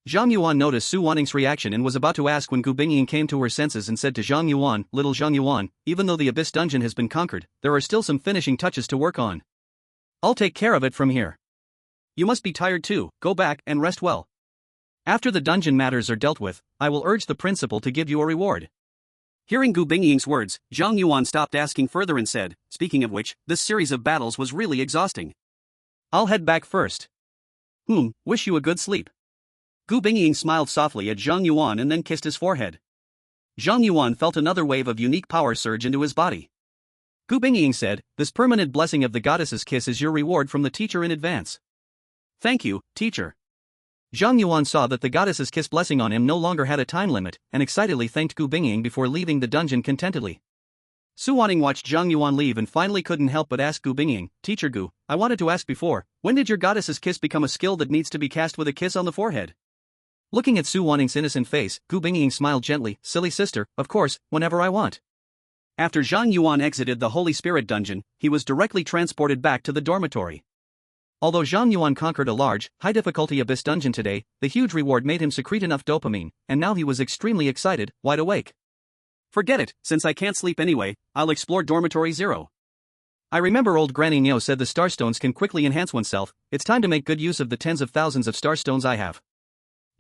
Zhang Yuan noticed Su Wanning's reaction and was about to ask when Gu Bingying came to her senses and said to Zhang Yuan, "Little Zhang Yuan, even though the abyss dungeon has been conquered, there are still some finishing touches to work on. I'll take care of it from here. You must be tired too, go back and rest well." After the dungeon matters are dealt with, I will urge the principal to give you a reward. Hearing Gu Bingying's words, Zhang Yuan stopped asking further and said, speaking of which, this series of battles was really exhausting. I'll head back first. Wish you a good sleep. Gu Bingying smiled softly at Zhang Yuan and then kissed his forehead. Zhang Yuan felt another wave of unique power surge into his body. Gu Bingying said, this permanent blessing of the goddess's kiss is your reward from the teacher in advance. Thank you, teacher. Zhang Yuan saw that the goddess's kiss blessing on him no longer had a time limit, and excitedly thanked Gu Bingying before leaving the dungeon contentedly. Su Wanning watched Zhang Yuan leave and finally couldn't help but ask Gu Bingying, Teacher Gu, I wanted to ask before, when did your goddess's kiss become a skill that needs to be cast with a kiss on the forehead? Looking at Su Wanning's innocent face, Gu Bingying smiled gently, silly sister, of course, whenever I want. After Zhang Yuan exited the Holy Spirit dungeon, he was directly transported back to the dormitory. Although Zhang Yuan conquered a large, high-difficulty abyss dungeon today, the huge reward made him secrete enough dopamine, and now he was extremely excited, wide awake. Forget it, since I can't sleep anyway, I'll explore Dormitory 0. I remember old Granny Neo said the starstones can quickly enhance oneself, it's time to make good use of the tens of thousands of starstones I have.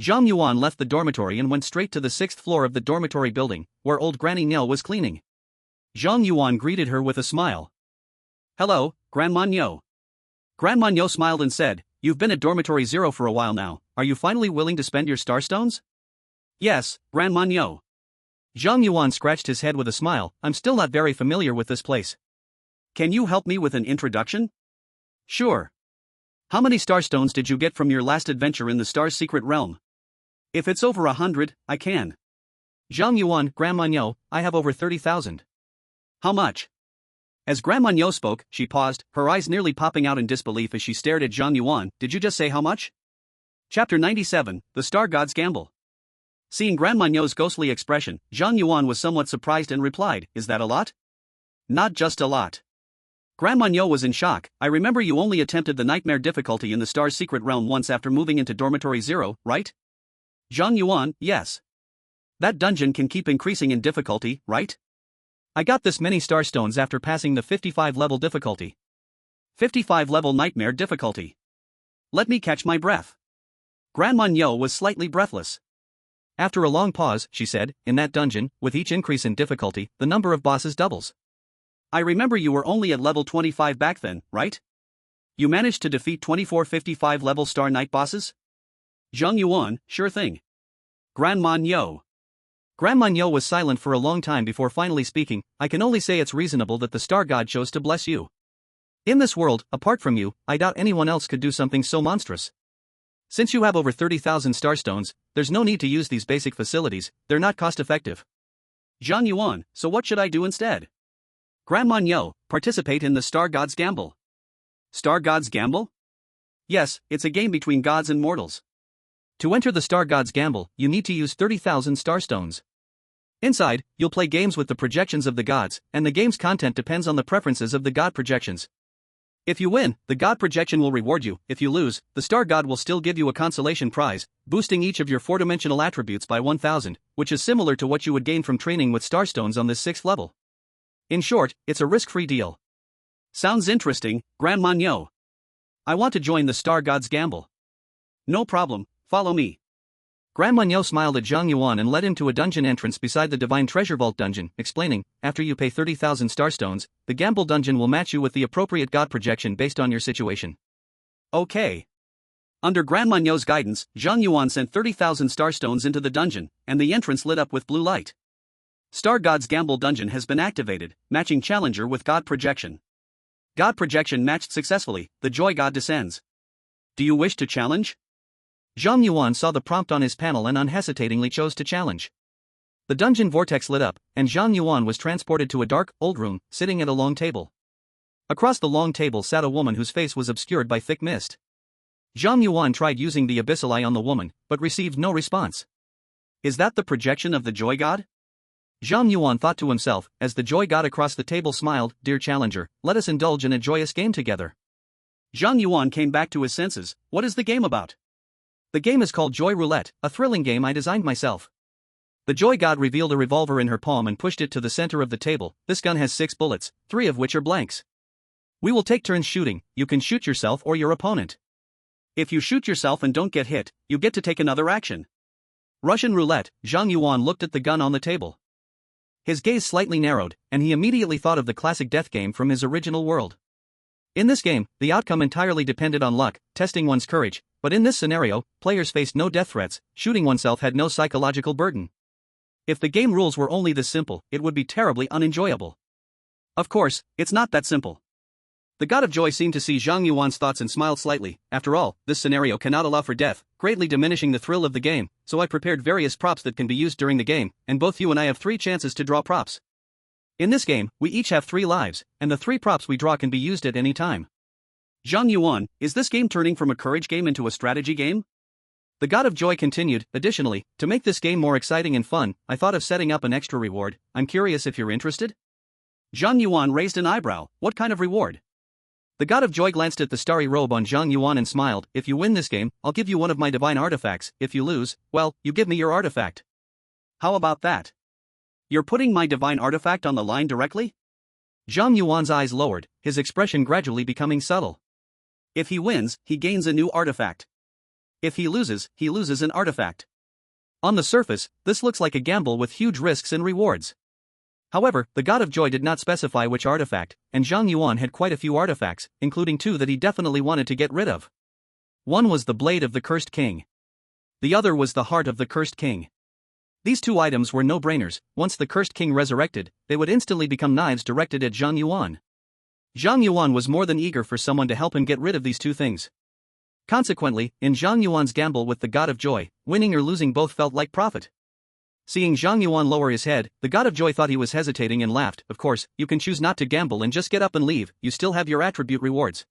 Zhang Yuan left the dormitory and went straight to the 6th floor of the dormitory building, where old Granny Neo was cleaning. Zhang Yuan greeted her with a smile. Hello, Grandma Neo. Grandma Nyo smiled and said, you've been at Dormitory 0 for a while now, are you finally willing to spend your starstones? Yes, Grandma Nyo. Zhang Yuan scratched his head with a smile, I'm still not very familiar with this place. Can you help me with an introduction? Sure. How many starstones did you get from your last adventure in the Star's secret realm? If it's over 100, I can. Zhang Yuan, Grandma Nyo, I have over 30,000. How much? As Grandma Nyo spoke, she paused, her eyes nearly popping out in disbelief as she stared at Zhang Yuan. Did you just say how much? Chapter 97, The Star God's Gamble. Seeing Grandma Nyo's ghostly expression, Zhang Yuan was somewhat surprised and replied, is that a lot? Not just a lot. Grandma Nyo was in shock. I remember you only attempted the nightmare difficulty in the Star's secret realm once after moving into Dormitory 0, right? Zhang Yuan, yes. That dungeon can keep increasing in difficulty, right? I got this many starstones after passing the 55 level difficulty. 55 level nightmare difficulty. Let me catch my breath. Grandma Nyo was slightly breathless. After a long pause, she said, in that dungeon, with each increase in difficulty, the number of bosses doubles. I remember you were only at level 25 back then, right? You managed to defeat 24 55 level Star Knight bosses? Zhang Yuan, sure thing. Grandma Nyo. Grandma Nyo was silent for a long time before finally speaking, I can only say it's reasonable that the Star God chose to bless you. In this world, apart from you, I doubt anyone else could do something so monstrous. Since you have over 30,000 starstones, there's no need to use these basic facilities, they're not cost-effective. Zhang Yuan, so what should I do instead? Grandma Nyo, participate in the Star God's Gamble. Star God's Gamble? Yes, it's a game between gods and mortals. To enter the Star God's Gamble, you need to use 30,000 starstones. Inside, you'll play games with the projections of the gods, and the game's content depends on the preferences of the god projections. If you win, the god projection will reward you. If you lose, the Star God will still give you a consolation prize, boosting each of your 4-dimensional attributes by 1,000, which is similar to what you would gain from training with starstones on this 6th level. In short, it's a risk-free deal. Sounds interesting, Grandma Nyo. I want to join the Star God's Gamble. No problem, follow me. Grandma Nyo smiled at Zhang Yuan and led him to a dungeon entrance beside the Divine Treasure Vault dungeon, explaining, after you pay 30,000 starstones, the gamble dungeon will match you with the appropriate god projection based on your situation. Okay. Under Grandma Nyo's guidance, Zhang Yuan sent 30,000 starstones into the dungeon, and the entrance lit up with blue light. Star God's Gamble dungeon has been activated, matching challenger with god projection. God projection matched successfully, the joy god descends. Do you wish to challenge? Zhang Yuan saw the prompt on his panel and unhesitatingly chose to challenge. The dungeon vortex lit up, and Zhang Yuan was transported to a dark, old room, sitting at a long table. Across the long table sat a woman whose face was obscured by thick mist. Zhang Yuan tried using the Abyssal eye on the woman, but received no response. Is that the projection of the joy god? Zhang Yuan thought to himself, as the joy god across the table smiled, Dear challenger, let us indulge in a joyous game together. Zhang Yuan came back to his senses. What is the game about? The game is called Joy Roulette, a thrilling game I designed myself. The joy god revealed a revolver in her palm and pushed it to the center of the table. This gun has 6 bullets, 3 of which are blanks. We will take turns shooting, you can shoot yourself or your opponent. If you shoot yourself and don't get hit, you get to take another action. Russian roulette. Zhang Yuan looked at the gun on the table. His gaze slightly narrowed, and he immediately thought of the classic death game from his original world. In this game, the outcome entirely depended on luck, testing one's courage, but in this scenario, players faced no death threats, shooting oneself had no psychological burden. If the game rules were only this simple, it would be terribly unenjoyable. Of course, it's not that simple. The God of Joy seemed to see Zhang Yuan's thoughts and smiled slightly. After all, this scenario cannot allow for death, greatly diminishing the thrill of the game, so I prepared various props that can be used during the game, and both you and I have 3 chances to draw props. In this game, we each have 3 lives, and the 3 props we draw can be used at any time. Zhang Yuan, is this game turning from a courage game into a strategy game? The God of Joy continued. Additionally, to make this game more exciting and fun, I thought of setting up an extra reward. I'm curious if you're interested? Zhang Yuan raised an eyebrow. What kind of reward? The God of Joy glanced at the starry robe on Zhang Yuan and smiled. If you win this game, I'll give you one of my divine artifacts. If you lose, well, you give me your artifact. How about that? You're putting my divine artifact on the line directly? Zhang Yuan's eyes lowered, his expression gradually becoming subtle. If he wins, he gains a new artifact. If he loses an artifact. On the surface, this looks like a gamble with huge risks and rewards. However, the God of Joy did not specify which artifact, and Zhang Yuan had quite a few artifacts, including 2 that he definitely wanted to get rid of. One was the Blade of the Cursed King. The other was the Heart of the Cursed King. These 2 items were no-brainers. Once the Cursed King resurrected, they would instantly become knives directed at Zhang Yuan. Zhang Yuan was more than eager for someone to help him get rid of these 2 things. Consequently, in Zhang Yuan's gamble with the God of Joy, winning or losing both felt like profit. Seeing Zhang Yuan lower his head, the God of Joy thought he was hesitating and laughed. Of course, you can choose not to gamble and just get up and leave, you still have your attribute rewards.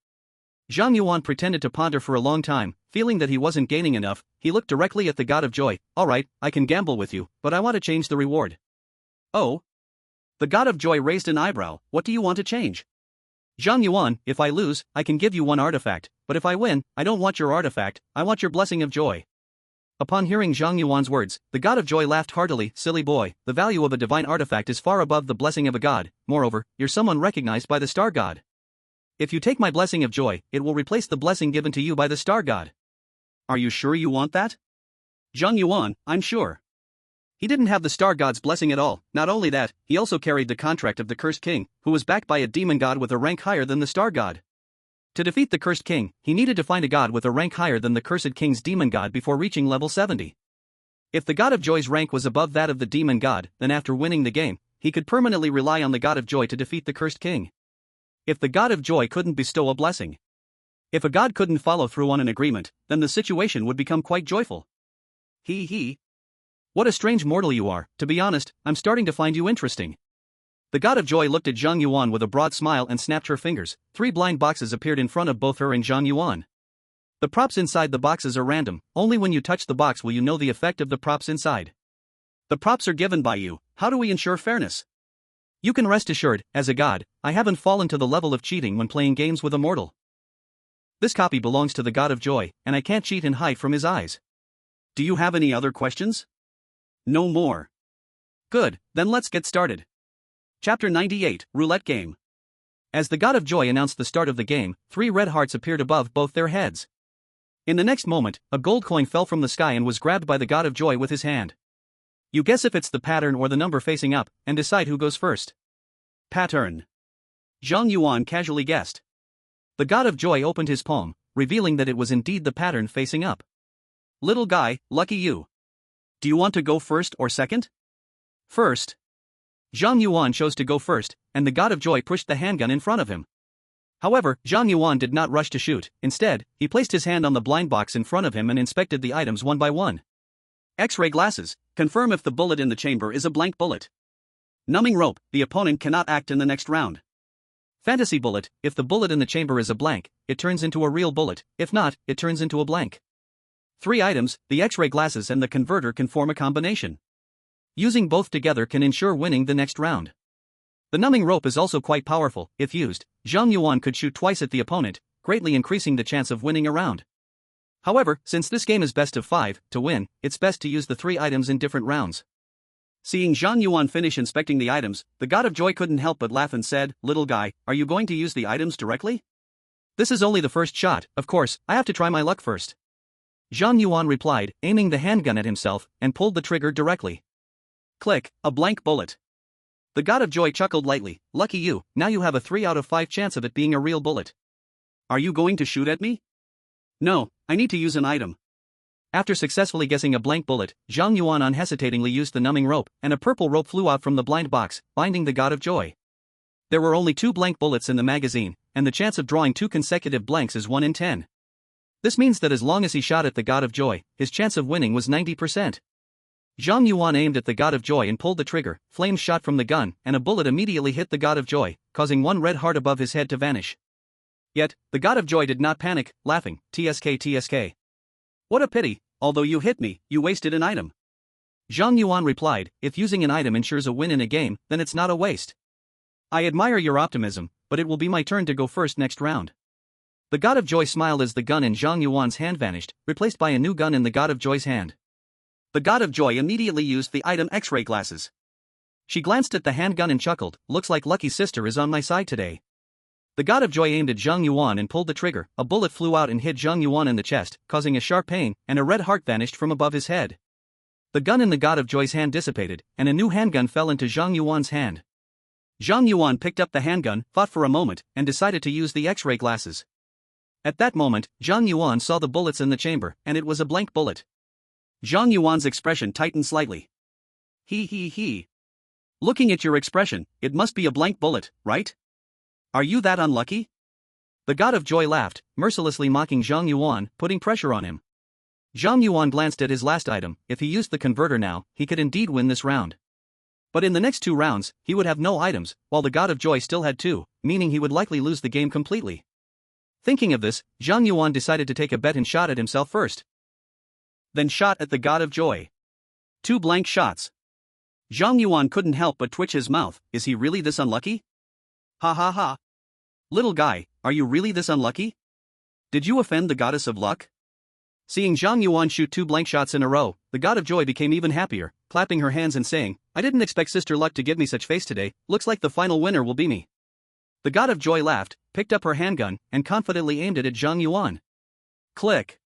Zhang Yuan pretended to ponder for a long time, feeling that he wasn't gaining enough. He looked directly at the God of Joy. Alright, I can gamble with you, but I want to change the reward. Oh? The God of Joy raised an eyebrow. What do you want to change? Zhang Yuan, if I lose, I can give you 1 artifact, but if I win, I don't want your artifact, I want your blessing of joy. Upon hearing Zhang Yuan's words, the God of Joy laughed heartily. Silly boy, the value of a divine artifact is far above the blessing of a god. Moreover, you're someone recognized by the star god. If you take my blessing of joy, it will replace the blessing given to you by the star god. Are you sure you want that? Zhang Yuan, I'm sure. He didn't have the star god's blessing at all. Not only that, he also carried the contract of the Cursed King, who was backed by a demon god with a rank higher than the star god. To defeat the Cursed King, he needed to find a god with a rank higher than the Cursed King's demon god before reaching level 70. If the God of Joy's rank was above that of the demon god, then after winning the game, he could permanently rely on the God of Joy to defeat the Cursed King. If the God of Joy couldn't bestow a blessing, if a god couldn't follow through on an agreement, then the situation would become quite joyful. What a strange mortal you are. To be honest, I'm starting to find you interesting. The God of Joy looked at Zhang Yuan with a broad smile and snapped her fingers. 3 blind boxes appeared in front of both her and Zhang Yuan. The props inside the boxes are random. Only when you touch the box will you know the effect of the props inside. The props are given by you. How do we ensure fairness? You can rest assured, as a god, I haven't fallen to the level of cheating when playing games with a mortal. This copy belongs to the God of Joy, and I can't cheat and hide from his eyes. Do you have any other questions? No more. Good, then let's get started. Chapter 98, Roulette Game. As the God of Joy announced the start of the game, 3 red hearts appeared above both their heads. In the next moment, a gold coin fell from the sky and was grabbed by the God of Joy with his hand. You guess if it's the pattern or the number facing up, and decide who goes first. Pattern. Zhang Yuan casually guessed. The God of Joy opened his palm, revealing that it was indeed the pattern facing up. Little guy, lucky you. Do you want to go first or second? First. Zhang Yuan chose to go first, and the God of Joy pushed the handgun in front of him. However, Zhang Yuan did not rush to shoot. Instead, he placed his hand on the blind box in front of him and inspected the items one by one. X-ray glasses. Confirm if the bullet in the chamber is a blank bullet. Numbing rope. The opponent cannot act in the next round. Fantasy bullet. If the bullet in the chamber is a blank, it turns into a real bullet. If not, it turns into a blank. 3 items. The X-ray glasses and the converter can form a combination. Using both together can ensure winning the next round. The numbing rope is also quite powerful. If used, Zhang Yuan could shoot twice at the opponent, greatly increasing the chance of winning a round. However, since this game is best of 5, to win, it's best to use the 3 items in different rounds. Seeing Zhang Yuan finish inspecting the items, the God of Joy couldn't help but laugh and said, "Little guy, are you going to use the items directly?" This is only the first shot, of course, I have to try my luck first. Zhang Yuan replied, aiming the handgun at himself, and pulled the trigger directly. Click, a blank bullet. The God of Joy chuckled lightly, lucky you, now you have a 3 out of 5 chance of it being a real bullet. Are you going to shoot at me? No, I need to use an item. After successfully guessing a blank bullet, Zhang Yuan unhesitatingly used the numbing rope, and a purple rope flew out from the blind box, binding the God of Joy. There were only 2 blank bullets in the magazine, and the chance of drawing 2 consecutive blanks is 1 in 10. This means that as long as he shot at the God of Joy, his chance of winning was 90%. Zhang Yuan aimed at the God of Joy and pulled the trigger, flames shot from the gun, and a bullet immediately hit the God of Joy, causing 1 red heart above his head to vanish. Yet, the God of Joy did not panic, laughing, TSK TSK. What a pity, although you hit me, you wasted an item. Zhang Yuan replied, if using an item ensures a win in a game, then it's not a waste. I admire your optimism, but it will be my turn to go first next round. The God of Joy smiled as the gun in Zhang Yuan's hand vanished, replaced by a new gun in the God of Joy's hand. The God of Joy immediately used the item X-ray glasses. She glanced at the handgun and chuckled, looks like Lucky Sister is on my side today. The God of Joy aimed at Zhang Yuan and pulled the trigger, a bullet flew out and hit Zhang Yuan in the chest, causing a sharp pain, and a red heart vanished from above his head. The gun in the God of Joy's hand dissipated, and a new handgun fell into Zhang Yuan's hand. Zhang Yuan picked up the handgun, fought for a moment, and decided to use the X-ray glasses. At that moment, Zhang Yuan saw the bullets in the chamber, and it was a blank bullet. Zhang Yuan's expression tightened slightly. He. Looking at your expression, it must be a blank bullet, right? Are you that unlucky? The God of Joy laughed, mercilessly mocking Zhang Yuan, putting pressure on him. Zhang Yuan glanced at his last item, if he used the converter now, he could indeed win this round. But in the next 2 rounds, he would have no items, while the God of Joy still had 2, meaning he would likely lose the game completely. Thinking of this, Zhang Yuan decided to take a bet and shot at himself first. Then shot at the God of Joy. 2 blank shots. Zhang Yuan couldn't help but twitch his mouth, is he really this unlucky? Ha ha ha. Little guy, are you really this unlucky? Did you offend the goddess of luck? Seeing Zhang Yuan shoot 2 blank shots in a row, the God of Joy became even happier, clapping her hands and saying, I didn't expect Sister Luck to give me such face today, looks like the final winner will be me. The God of Joy laughed, picked up her handgun, and confidently aimed it at Zhang Yuan. Click.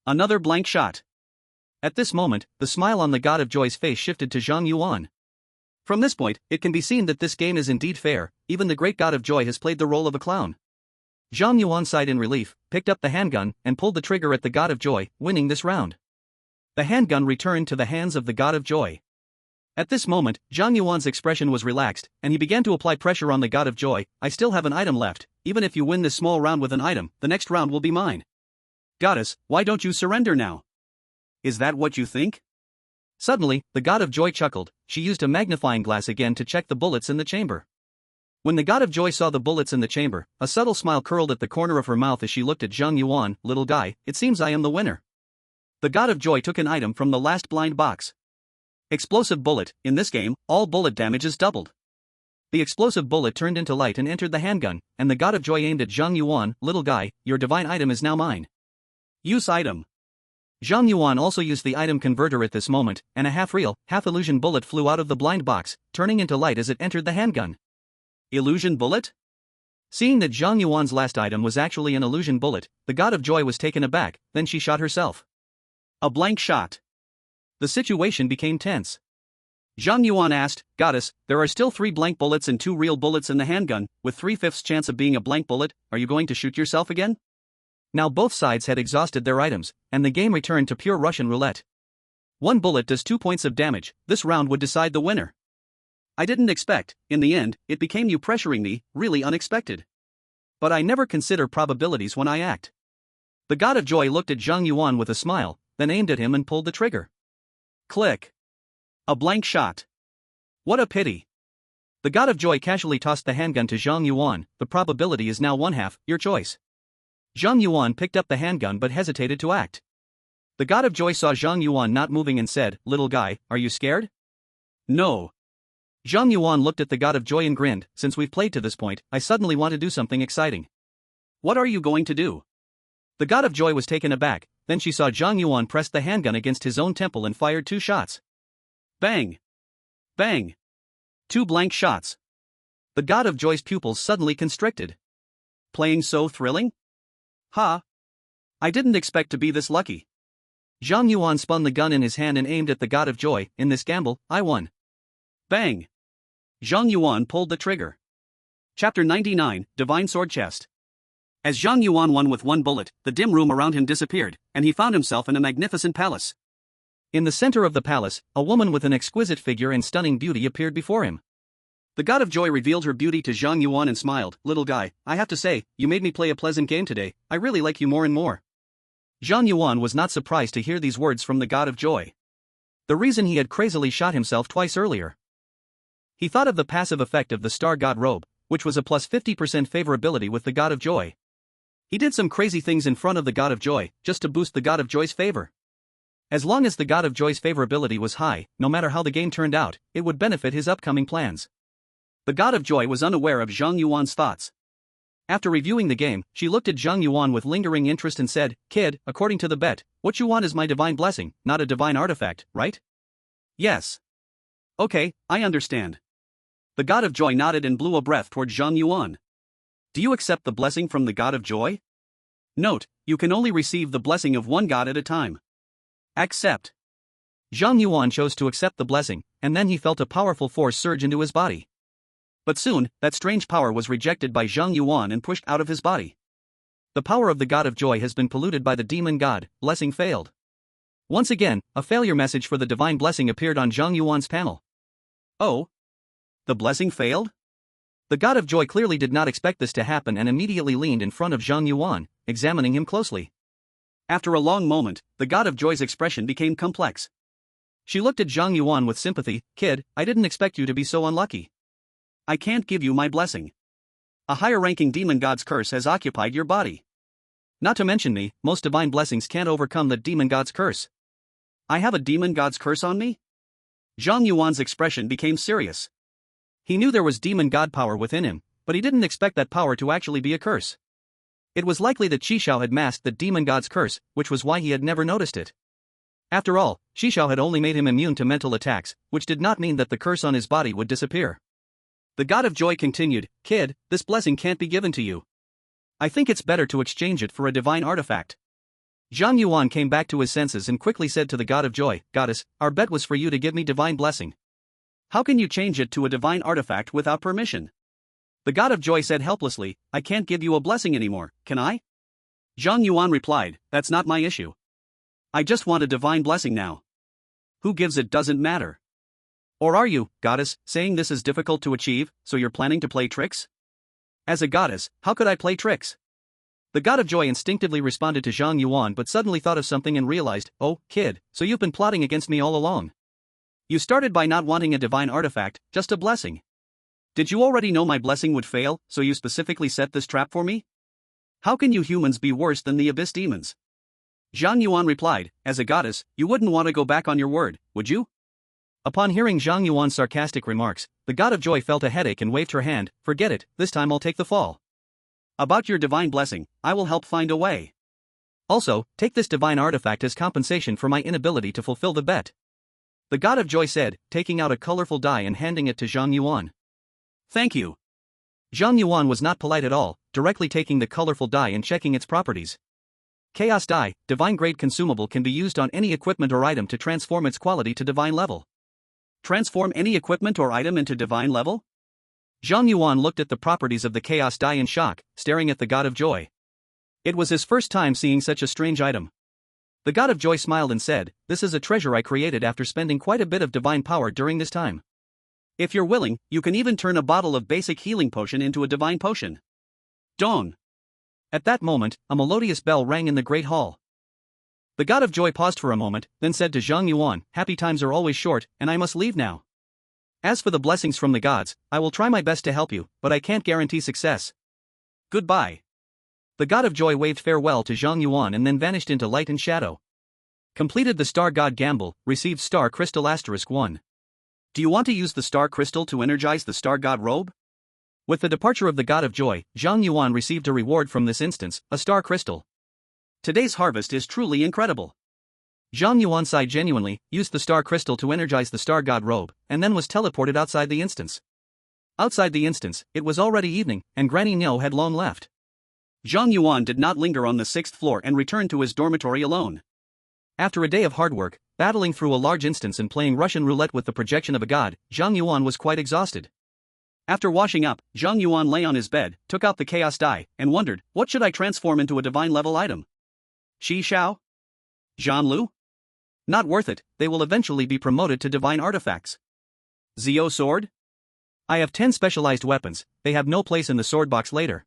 Another blank shot. At this moment, the smile on the God of Joy's face shifted to Zhang Yuan. From this point, it can be seen that this game is indeed fair, even the great God of Joy has played the role of a clown. Zhang Yuan sighed in relief, picked up the handgun, and pulled the trigger at the God of Joy, winning this round. The handgun returned to the hands of the God of Joy. At this moment, Zhang Yuan's expression was relaxed, and he began to apply pressure on the God of Joy. I still have an item left, even if you win this small round with an item, the next round will be mine. Goddess, why don't you surrender now? Is that what you think? Suddenly, the God of Joy chuckled, she used a magnifying glass again to check the bullets in the chamber. When the God of Joy saw the bullets in the chamber, a subtle smile curled at the corner of her mouth as she looked at Zhang Yuan, little guy, it seems I am the winner. The God of Joy took an item from the last blind box. Explosive bullet, in this game, all bullet damage is doubled. The explosive bullet turned into light and entered the handgun, and the God of Joy aimed at Zhang Yuan, little guy, your divine item is now mine. Use item. Zhang Yuan also used the item converter at this moment, and a half-real, half-illusion bullet flew out of the blind box, turning into light as it entered the handgun. Illusion bullet? Seeing that Zhang Yuan's last item was actually an illusion bullet, the God of Joy was taken aback, then she shot herself. A blank shot. The situation became tense. Zhang Yuan asked, Goddess, there are still 3 blank bullets and 2 real bullets in the handgun, with 3/5 chance of being a blank bullet, are you going to shoot yourself again? Now both sides had exhausted their items, and the game returned to pure Russian roulette. 1 bullet does 2 points of damage, this round would decide the winner. I didn't expect, in the end, it became you pressuring me, really unexpected. But I never consider probabilities when I act. The God of Joy looked at Zhang Yuan with a smile, then aimed at him and pulled the trigger. Click. A blank shot. What a pity. The God of Joy casually tossed the handgun to Zhang Yuan, the probability is now 1/2, your choice. Zhang Yuan picked up the handgun but hesitated to act. The God of Joy saw Zhang Yuan not moving and said, little guy, are you scared? No. Zhang Yuan looked at the God of Joy and grinned, since we've played to this point, I suddenly want to do something exciting. What are you going to do? The God of Joy was taken aback, then she saw Zhang Yuan press the handgun against his own temple and fired 2 shots. Bang! Bang! 2 blank shots. The God of Joy's pupils suddenly constricted. Playing so thrilling? Ha! I didn't expect to be this lucky. Zhang Yuan spun the gun in his hand and aimed at the god of joy. In this gamble, I won. Bang! Zhang Yuan pulled the trigger. Chapter 99, Divine Sword Chest. As Zhang Yuan won with one bullet, the dim room around him disappeared, and he found himself in a magnificent palace. In the center of the palace, a woman with an exquisite figure and stunning beauty appeared before him. The god of joy revealed her beauty to Zhang Yuan and smiled. Little guy, I have to say, you made me play a pleasant game today. I really like you more and more. Zhang Yuan was not surprised to hear these words from the god of joy. The reason he had crazily shot himself twice earlier. He thought of the passive effect of the star god robe, which was a plus 50% favorability with the god of joy. He did some crazy things in front of the god of joy, just to boost the god of joy's favor. As long as the god of joy's favorability was high, no matter how the game turned out, it would benefit his upcoming plans. The god of joy was unaware of Zhang Yuan's thoughts. After reviewing the game, she looked at Zhang Yuan with lingering interest and said, Kid, according to the bet, what you want is my divine blessing, not a divine artifact, right? Yes. Okay, I understand. The god of joy nodded and blew a breath toward Zhang Yuan. Do you accept the blessing from the god of joy? Note, you can only receive the blessing of one god at a time. Accept. Zhang Yuan chose to accept the blessing, and then he felt a powerful force surge into his body. But soon, that strange power was rejected by Zhang Yuan and pushed out of his body. The power of the god of joy has been polluted by the demon god. Blessing failed. Once again, a failure message for the divine blessing appeared on Zhang Yuan's panel. Oh? The blessing failed? The god of joy clearly did not expect this to happen and immediately leaned in front of Zhang Yuan, examining him closely. After a long moment, the god of joy's expression became complex. She looked at Zhang Yuan with sympathy. Kid, I didn't expect you to be so unlucky. I can't give you my blessing. A higher-ranking demon god's curse has occupied your body. Not to mention me, most divine blessings can't overcome the demon god's curse. I have a demon god's curse on me? Zhang Yuan's expression became serious. He knew there was demon god power within him, but he didn't expect that power to actually be a curse. It was likely that Shishao had masked the demon god's curse, which was why he had never noticed it. After all, Shishao had only made him immune to mental attacks, which did not mean that the curse on his body would disappear. The god of joy continued, Kid, this blessing can't be given to you. I think it's better to exchange it for a divine artifact. Zhang Yuan came back to his senses and quickly said to the god of joy, Goddess, our bet was for you to give me divine blessing. How can you change it to a divine artifact without permission? The god of joy said helplessly, I can't give you a blessing anymore, can I? Zhang Yuan replied, that's not my issue. I just want a divine blessing now. Who gives it doesn't matter. Or are you, goddess, saying this is difficult to achieve, so you're planning to play tricks? As a goddess, how could I play tricks? The god of joy instinctively responded to Zhang Yuan but suddenly thought of something and realized, oh, kid, so you've been plotting against me all along. You started by not wanting a divine artifact, just a blessing. Did you already know my blessing would fail, so you specifically set this trap for me? How can you humans be worse than the abyss demons? Zhang Yuan replied, as a goddess, you wouldn't want to go back on your word, would you? Upon hearing Zhang Yuan's sarcastic remarks, the god of joy felt a headache and waved her hand, forget it, this time I'll take the fall. About your divine blessing, I will help find a way. Also, take this divine artifact as compensation for my inability to fulfill the bet. The god of joy said, taking out a colorful die and handing it to Zhang Yuan. Thank you. Zhang Yuan was not polite at all, directly taking the colorful die and checking its properties. Chaos die, divine grade consumable, can be used on any equipment or item to transform its quality to divine level. Transform any equipment or item into divine level? Zhang Yuan looked at the properties of the chaos die in shock, staring at the god of joy. It was his first time seeing such a strange item. The god of joy smiled and said, this is a treasure I created after spending quite a bit of divine power during this time. If you're willing, you can even turn a bottle of basic healing potion into a divine potion. Dong. At that moment, a melodious bell rang in the great hall. The god of joy paused for a moment, then said to Zhang Yuan, happy times are always short, and I must leave now. As for the blessings from the gods, I will try my best to help you, but I can't guarantee success. Goodbye. The god of joy waved farewell to Zhang Yuan and then vanished into light and shadow. Completed the star god gamble, received star crystal *1. Do you want to use the star crystal to energize the star god robe? With the departure of the god of joy, Zhang Yuan received a reward from this instance, a star crystal. Today's harvest is truly incredible. Zhang Yuan sighed genuinely, used the star crystal to energize the star god robe, and then was teleported outside the instance. Outside the instance, it was already evening, and Granny Nyo had long left. Zhang Yuan did not linger on the 6th floor and returned to his dormitory alone. After a day of hard work, battling through a large instance and playing Russian roulette with the projection of a god, Zhang Yuan was quite exhausted. After washing up, Zhang Yuan lay on his bed, took out the chaos die, and wondered, what should I transform into a divine level item? Shi Xiao? Zhan Lu? Not worth it, they will eventually be promoted to divine artifacts. Zio sword? I have 10 specialized weapons, they have no place in the sword box later.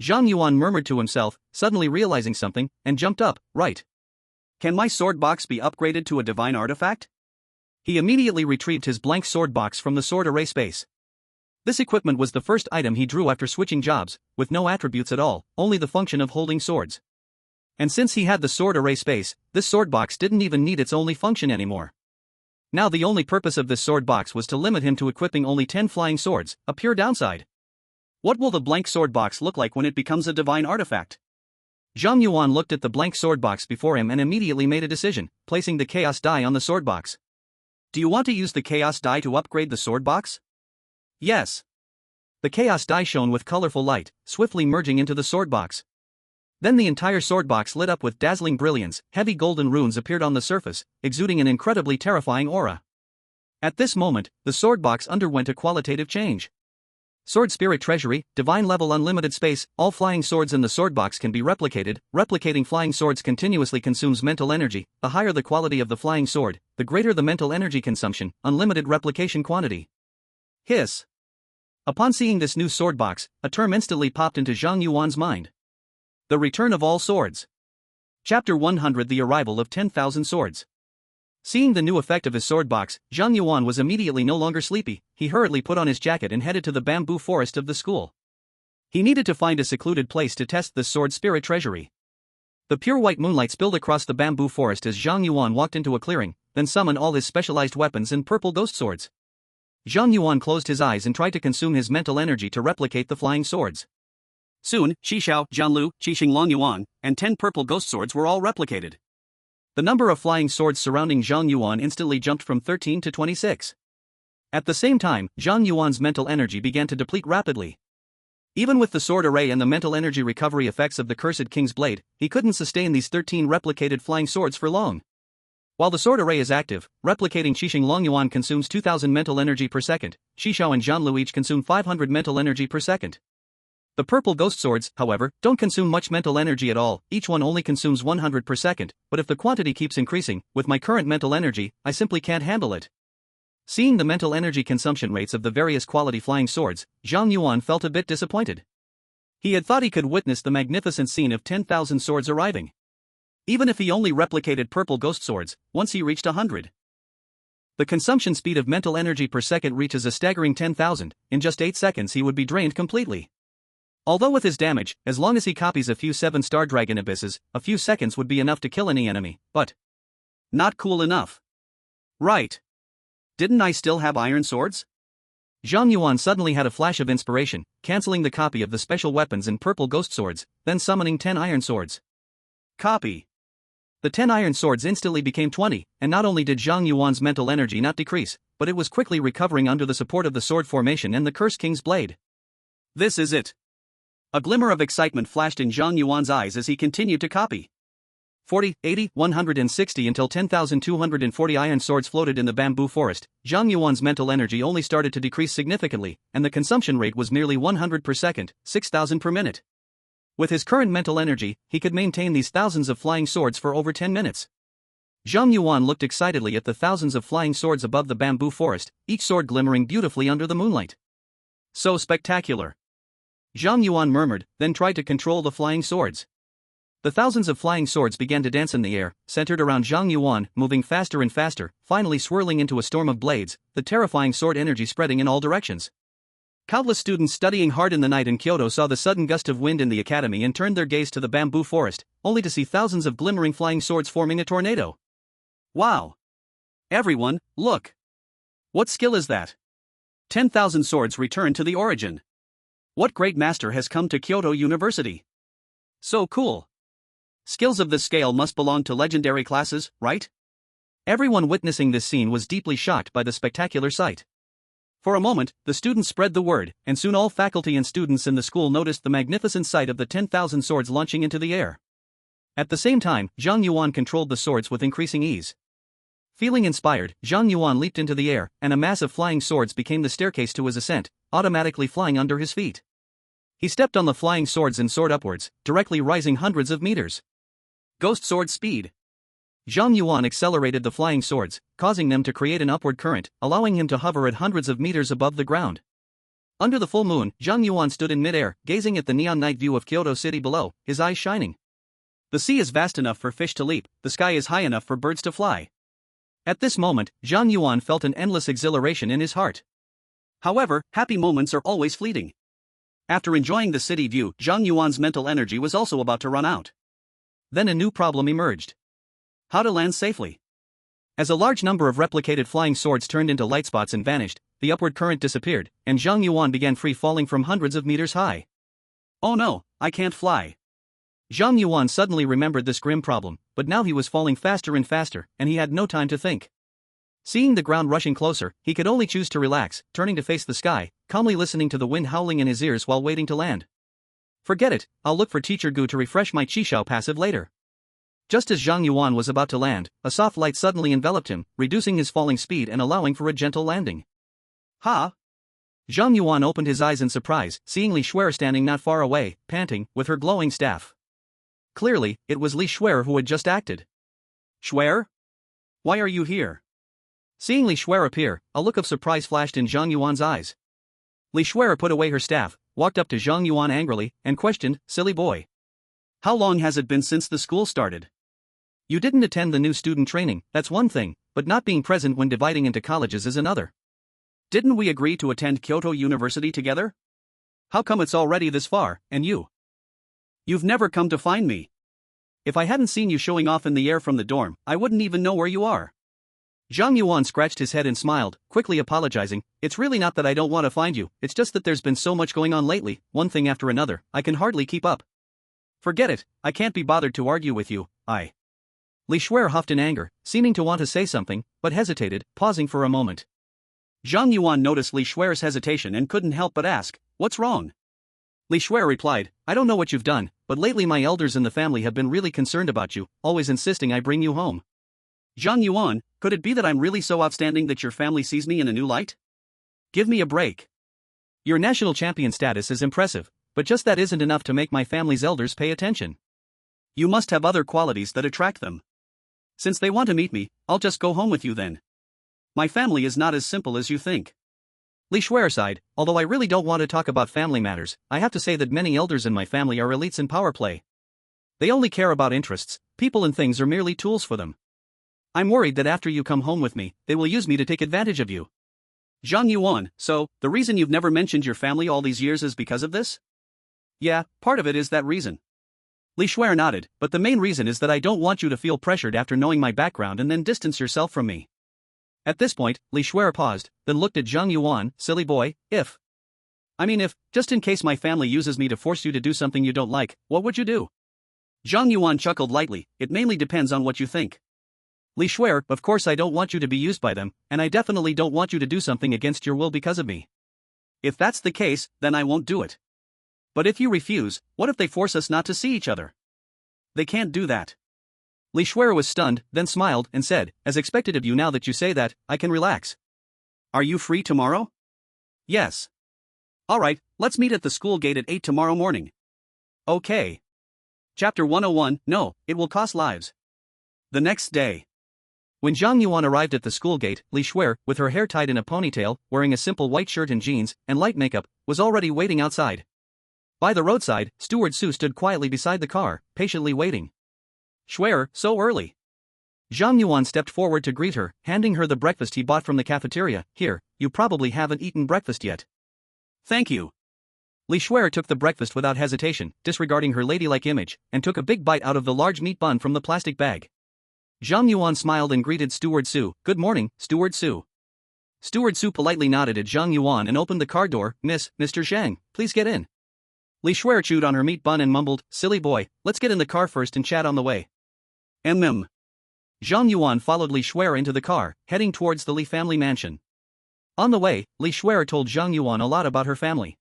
Zhang Yuan murmured to himself, suddenly realizing something, and jumped up, right. Can my sword box be upgraded to a divine artifact? He immediately retrieved his blank sword box from the sword array space. This equipment was the first item he drew after switching jobs, with no attributes at all, only the function of holding swords. And since he had the sword array space, this sword box didn't even need its only function anymore. Now the only purpose of this sword box was to limit him to equipping only 10 flying swords, a pure downside. What will the blank sword box look like when it becomes a divine artifact? Zhang Yuan looked at the blank sword box before him and immediately made a decision, placing the chaos die on the sword box. Do you want to use the chaos die to upgrade the sword box? Yes. The chaos die shone with colorful light, swiftly merging into the sword box. Then the entire sword box lit up with dazzling brilliance, heavy golden runes appeared on the surface, exuding an incredibly terrifying aura. At this moment, the sword box underwent a qualitative change. Sword Spirit Treasury, Divine Level Unlimited Space, all flying swords in the sword box can be replicated. Replicating flying swords continuously consumes mental energy. The higher the quality of the flying sword, the greater the mental energy consumption, unlimited replication quantity. Hiss. Upon seeing this new sword box, a term instantly popped into Zhang Yuan's mind. The Return of All Swords. Chapter 100 The Arrival of 10,000 Swords. Seeing the new effect of his sword box, Zhang Yuan was immediately no longer sleepy. He hurriedly put on his jacket and headed to the bamboo forest of the school. He needed to find a secluded place to test this sword spirit treasury. The pure white moonlight spilled across the bamboo forest as Zhang Yuan walked into a clearing, then summoned all his specialized weapons and purple ghost swords. Zhang Yuan closed his eyes and tried to consume his mental energy to replicate the flying swords. Soon, Shi Xiao, Zhan Lu, Qixing Long Yuan, and 10 purple ghost swords were all replicated. The number of flying swords surrounding Zhang Yuan instantly jumped from 13 to 26. At the same time, Zhang Yuan's mental energy began to deplete rapidly. Even with the sword array and the mental energy recovery effects of the Cursed King's Blade, he couldn't sustain these 13 replicated flying swords for long. While the sword array is active, replicating Qixing Long Yuan consumes 2000 mental energy per second, Shi Xiao and Zhan Lu each consume 500 mental energy per second. The purple ghost swords, however, don't consume much mental energy at all, each one only consumes 100 per second, but if the quantity keeps increasing, with my current mental energy, I simply can't handle it. Seeing the mental energy consumption rates of the various quality flying swords, Zhang Yuan felt a bit disappointed. He had thought he could witness the magnificent scene of 10,000 swords arriving. Even if he only replicated purple ghost swords, once he reached 100. The consumption speed of mental energy per second reaches a staggering 10,000, in just 8 seconds he would be drained completely. Although with his damage, as long as he copies a few 7-star dragon abysses, a few seconds would be enough to kill any enemy, but not cool enough. Right. Didn't I still have iron swords? Zhang Yuan suddenly had a flash of inspiration, cancelling the copy of the special weapons and purple ghost swords, then summoning 10 iron swords. Copy. The 10 iron swords instantly became 20, and not only did Zhang Yuan's mental energy not decrease, but it was quickly recovering under the support of the sword formation and the Cursed King's Blade. This is it. A glimmer of excitement flashed in Zhang Yuan's eyes as he continued to copy. 40, 80, 160 until 10,240 iron swords floated in the bamboo forest. Zhang Yuan's mental energy only started to decrease significantly, and the consumption rate was merely 100 per second, 6,000 per minute. With his current mental energy, he could maintain these thousands of flying swords for over 10 minutes. Zhang Yuan looked excitedly at the thousands of flying swords above the bamboo forest, each sword glimmering beautifully under the moonlight. So spectacular. Zhang Yuan murmured, then tried to control the flying swords. The thousands of flying swords began to dance in the air, centered around Zhang Yuan, moving faster and faster, finally swirling into a storm of blades, the terrifying sword energy spreading in all directions. Countless students studying hard in the night in Kyoto saw the sudden gust of wind in the academy and turned their gaze to the bamboo forest, only to see thousands of glimmering flying swords forming a tornado. Wow! Everyone, look! What skill is that? 10,000 swords return to the origin. What great master has come to Kyoto University? So cool. Skills of this scale must belong to legendary classes, right? Everyone witnessing this scene was deeply shocked by the spectacular sight. For a moment, the students spread the word, and soon all faculty and students in the school noticed the magnificent sight of the 10,000 swords launching into the air. At the same time, Zhang Yuan controlled the swords with increasing ease. Feeling inspired, Zhang Yuan leaped into the air, and a mass of flying swords became the staircase to his ascent, automatically flying under his feet. He stepped on the flying swords and soared upwards, directly rising hundreds of meters. Ghost sword speed. Zhang Yuan accelerated the flying swords, causing them to create an upward current, allowing him to hover at hundreds of meters above the ground. Under the full moon, Zhang Yuan stood in midair, gazing at the neon night view of Kyoto City below, his eyes shining. The sea is vast enough for fish to leap, the sky is high enough for birds to fly. At this moment, Zhang Yuan felt an endless exhilaration in his heart. However, happy moments are always fleeting. After enjoying the city view, Zhang Yuan's mental energy was also about to run out. Then a new problem emerged. How to land safely. As a large number of replicated flying swords turned into light spots and vanished, the upward current disappeared, and Zhang Yuan began free falling from hundreds of meters high. Oh no, I can't fly. Zhang Yuan suddenly remembered this grim problem, but now he was falling faster and faster, and he had no time to think. Seeing the ground rushing closer, he could only choose to relax, turning to face the sky, calmly listening to the wind howling in his ears while waiting to land. Forget it, I'll look for Teacher Gu to refresh my Qishao passive later. Just as Zhang Yuan was about to land, a soft light suddenly enveloped him, reducing his falling speed and allowing for a gentle landing. Ha! Zhang Yuan opened his eyes in surprise, seeing Xue'er standing not far away, panting, with her glowing staff. Clearly, it was Xue'er who had just acted. Xue'er? Why are you here? Seeing Xue'er appear, a look of surprise flashed in Zhang Yuan's eyes. Xue'er put away her staff, walked up to Zhang Yuan angrily, and questioned, "Silly boy. How long has it been since the school started? You didn't attend the new student training, that's one thing, but not being present when dividing into colleges is another. Didn't we agree to attend Kyoto University together? How come it's already this far, and you've never come to find me? If I hadn't seen you showing off in the air from the dorm, I wouldn't even know where you are." Zhang Yuan scratched his head and smiled, quickly apologizing. "It's really not that I don't want to find you, it's just that there's been so much going on lately, one thing after another, I can hardly keep up. Forget it, I can't be bothered to argue with you, Xue'er huffed in anger, seeming to want to say something, but hesitated, pausing for a moment. Zhang Yuan noticed Xue'er's hesitation and couldn't help but ask, "What's wrong?" Xue'er replied, "I don't know what you've done, but lately my elders in the family have been really concerned about you, always insisting I bring you home." Zhang Yuan, could it be that I'm really so outstanding that your family sees me in a new light? Give me a break. Your national champion status is impressive, but just that isn't enough to make my family's elders pay attention. You must have other qualities that attract them. Since they want to meet me, I'll just go home with you then. My family is not as simple as you think." Xue'er sighed, "Although I really don't want to talk about family matters, I have to say that many elders in my family are elites in power play. They only care about interests, people and things are merely tools for them. I'm worried that after you come home with me, they will use me to take advantage of you." Zhang Yuan, so, the reason you've never mentioned your family all these years is because of this? Yeah, part of it is that reason. Xue'er nodded, "But the main reason is that I don't want you to feel pressured after knowing my background and then distance yourself from me." At this point, Xue'er paused, then looked at Zhang Yuan, "Silly boy, if, just in case my family uses me to force you to do something you don't like, what would you do?" Zhang Yuan chuckled lightly, "It mainly depends on what you think." Xue'er, "Of course I don't want you to be used by them, and I definitely don't want you to do something against your will because of me. If that's the case, then I won't do it. But if you refuse, what if they force us not to see each other? They can't do that." Xue'er was stunned, then smiled and said, "As expected of you, now that you say that, I can relax. Are you free tomorrow?" "Yes." "Alright, let's meet at the school gate at 8 tomorrow morning." "Okay." Chapter 101, No, It Will Cost Lives. The next day. When Zhang Yuan arrived at the school gate, Xue'er, with her hair tied in a ponytail, wearing a simple white shirt and jeans, and light makeup, was already waiting outside. By the roadside, Steward Su stood quietly beside the car, patiently waiting. "Xue'er, so early." Zhang Yuan stepped forward to greet her, handing her the breakfast he bought from the cafeteria. "Here, you probably haven't eaten breakfast yet." "Thank you." Xue'er took the breakfast without hesitation, disregarding her ladylike image, and took a big bite out of the large meat bun from the plastic bag. Zhang Yuan smiled and greeted Steward Su. "Good morning, Steward Su." Steward Su politely nodded at Zhang Yuan and opened the car door. Mr. Zhang, please get in." Xue'er chewed on her meat bun and mumbled, "Silly boy, let's get in the car first and chat on the way." Zhang Yuan followed Xue'er into the car, heading towards the Li family mansion. On the way, Li Xue'er told Zhang Yuan a lot about her family.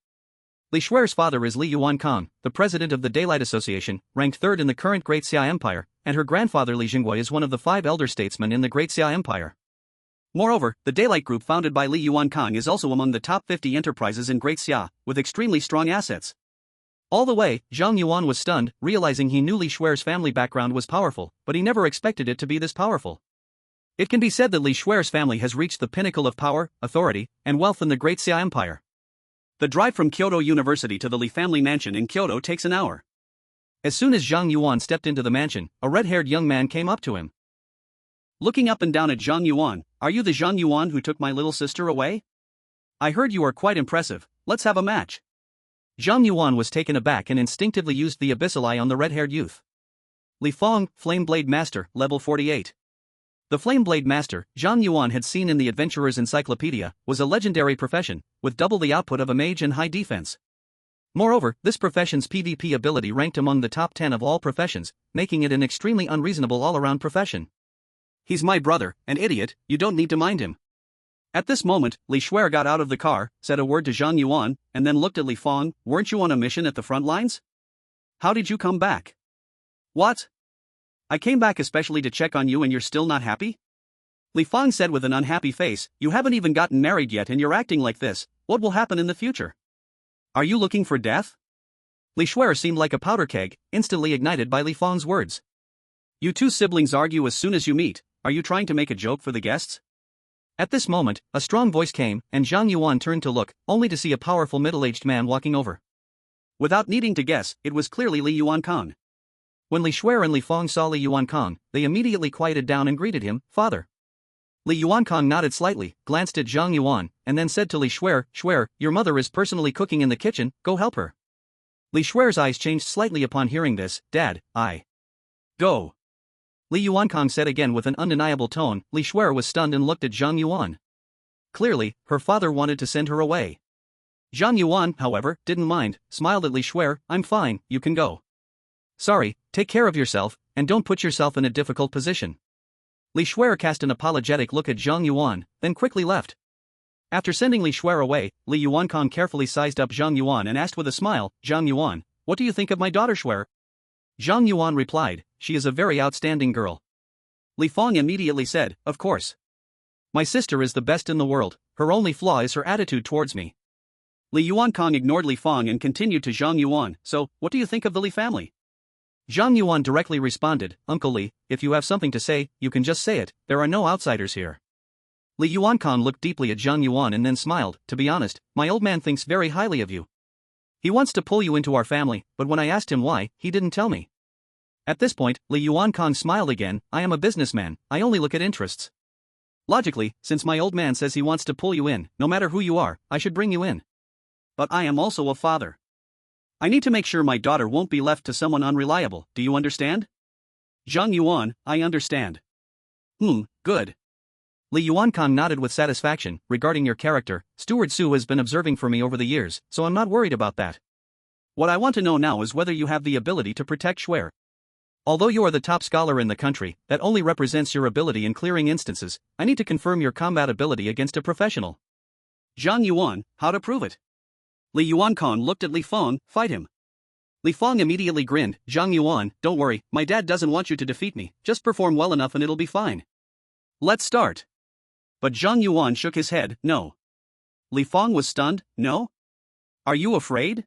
Li Xue'er's father is Li Yuankang, the president of the Daylight Association, ranked third in the current Great Xia Empire, and her grandfather Li Jingguo is one of the 5 elder statesmen in the Great Xia Empire. Moreover, the Daylight Group founded by Li Yuankang is also among the top 50 enterprises in Great Xia, with extremely strong assets. All the way, Zhang Yuan was stunned, realizing he knew Li Xue'er's family background was powerful, but he never expected it to be this powerful. It can be said that Li Xue'er's family has reached the pinnacle of power, authority, and wealth in the Great Xia Empire. The drive from Kyoto University to the Li family mansion in Kyoto takes an hour. As soon as Zhang Yuan stepped into the mansion, a red-haired young man came up to him. Looking up and down at Zhang Yuan, "Are you the Zhang Yuan who took my little sister away? I heard you are quite impressive, let's have a match." Zhang Yuan was taken aback and instinctively used the Abyssal Eye on the red-haired youth. Li Fong, Flame Blade Master, level 48. The Flame Blade Master, Zhang Yuan had seen in the Adventurer's Encyclopedia, was a legendary profession, with double the output of a mage and high defense. Moreover, this profession's PvP ability ranked among the top 10 of all professions, making it an extremely unreasonable all-around profession. "He's my brother, an idiot, you don't need to mind him." At this moment, Li Xue'er got out of the car, said a word to Zhang Yuan, and then looked at Li Fong. "Weren't you on a mission at the front lines? How did you come back?" "What? I came back especially to check on you and you're still not happy?" Li Fong said with an unhappy face. "You haven't even gotten married yet and you're acting like this, what will happen in the future? Are you looking for death?" Li Xue'er seemed like a powder keg, instantly ignited by Li Fong's words. "You two siblings argue as soon as you meet, are you trying to make a joke for the guests?" At this moment, a strong voice came, and Zhang Yuan turned to look, only to see a powerful middle-aged man walking over. Without needing to guess, it was clearly Li Yuankang. When Li Xue'er and Li Fong saw Li Yuankang, they immediately quieted down and greeted him, "Father." Li Yuankang nodded slightly, glanced at Zhang Yuan, and then said to Li Xue'er, "Xue'er, your mother is personally cooking in the kitchen, go help her." Li Xue'er's eyes changed slightly upon hearing this. "Dad, I go." Li Yuankang said again with an undeniable tone. Li Xue'er was stunned and looked at Zhang Yuan. Clearly, her father wanted to send her away. Zhang Yuan, however, didn't mind, smiled at Li Xue'er. "I'm fine, you can go. Sorry, take care of yourself, and don't put yourself in a difficult position." Li Xue'er cast an apologetic look at Zhang Yuan, then quickly left. After sending Li Xue'er away, Li Yuankang carefully sized up Zhang Yuan and asked with a smile, "Zhang Yuan, what do you think of my daughter Xue'er?" Zhang Yuan replied, "She is a very outstanding girl." Li Fong immediately said, "Of course. My sister is the best in the world, her only flaw is her attitude towards me." Li Yuankang ignored Li Fong and continued to Zhang Yuan, "So, what do you think of the Li family?" Zhang Yuan directly responded, "Uncle Li, if you have something to say, you can just say it, there are no outsiders here." Li Yuankang looked deeply at Zhang Yuan and then smiled. "To be honest, my old man thinks very highly of you. He wants to pull you into our family, but when I asked him why, he didn't tell me." At this point, Li Yuankang smiled again. "I am a businessman, I only look at interests. Logically, since my old man says he wants to pull you in, no matter who you are, I should bring you in. But I am also a father. I need to make sure my daughter won't be left to someone unreliable, do you understand?" Zhang Yuan, "I understand." Good. Li Yuankang nodded with satisfaction. "Regarding your character, Steward Su has been observing for me over the years, so I'm not worried about that. What I want to know now is whether you have the ability to protect Xue'er. Although you are the top scholar in the country, that only represents your ability in clearing instances. I need to confirm your combat ability against a professional." Zhang Yuan, "How to prove it?" Li Yuankang looked at Li Fong. "Fight him." Li Fong immediately grinned. "Zhang Yuan, don't worry, my dad doesn't want you to defeat me, just perform well enough and it'll be fine. Let's start." But Zhang Yuan shook his head. "No." Li Fong was stunned. "No? Are you afraid?"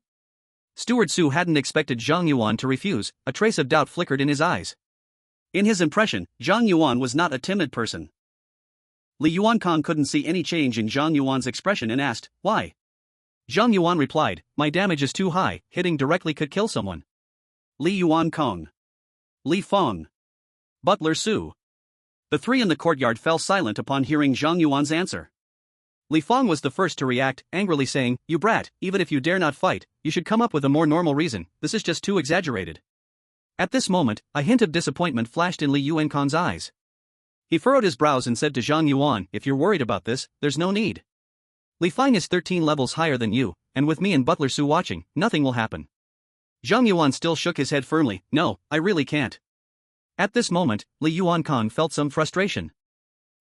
Steward Su hadn't expected Zhang Yuan to refuse, a trace of doubt flickered in his eyes. In his impression, Zhang Yuan was not a timid person. Li Yuankang couldn't see any change in Zhang Yuan's expression and asked, "Why?" Zhang Yuan replied, "My damage is too high, hitting directly could kill someone." Li Yuankang, Li Fong, Butler Su. The three in the courtyard fell silent upon hearing Zhang Yuan's answer. Li Fong was the first to react, angrily saying, "You brat, even if you dare not fight, you should come up with a more normal reason, this is just too exaggerated." At this moment, a hint of disappointment flashed in Li Yuankang's eyes. He furrowed his brows and said to Zhang Yuan, "If you're worried about this, there's no need. Li Fong is 13 levels higher than you, and with me and Butler Su watching, nothing will happen." Zhang Yuan still shook his head firmly. "No, I really can't." At this moment, Li Yuankang felt some frustration.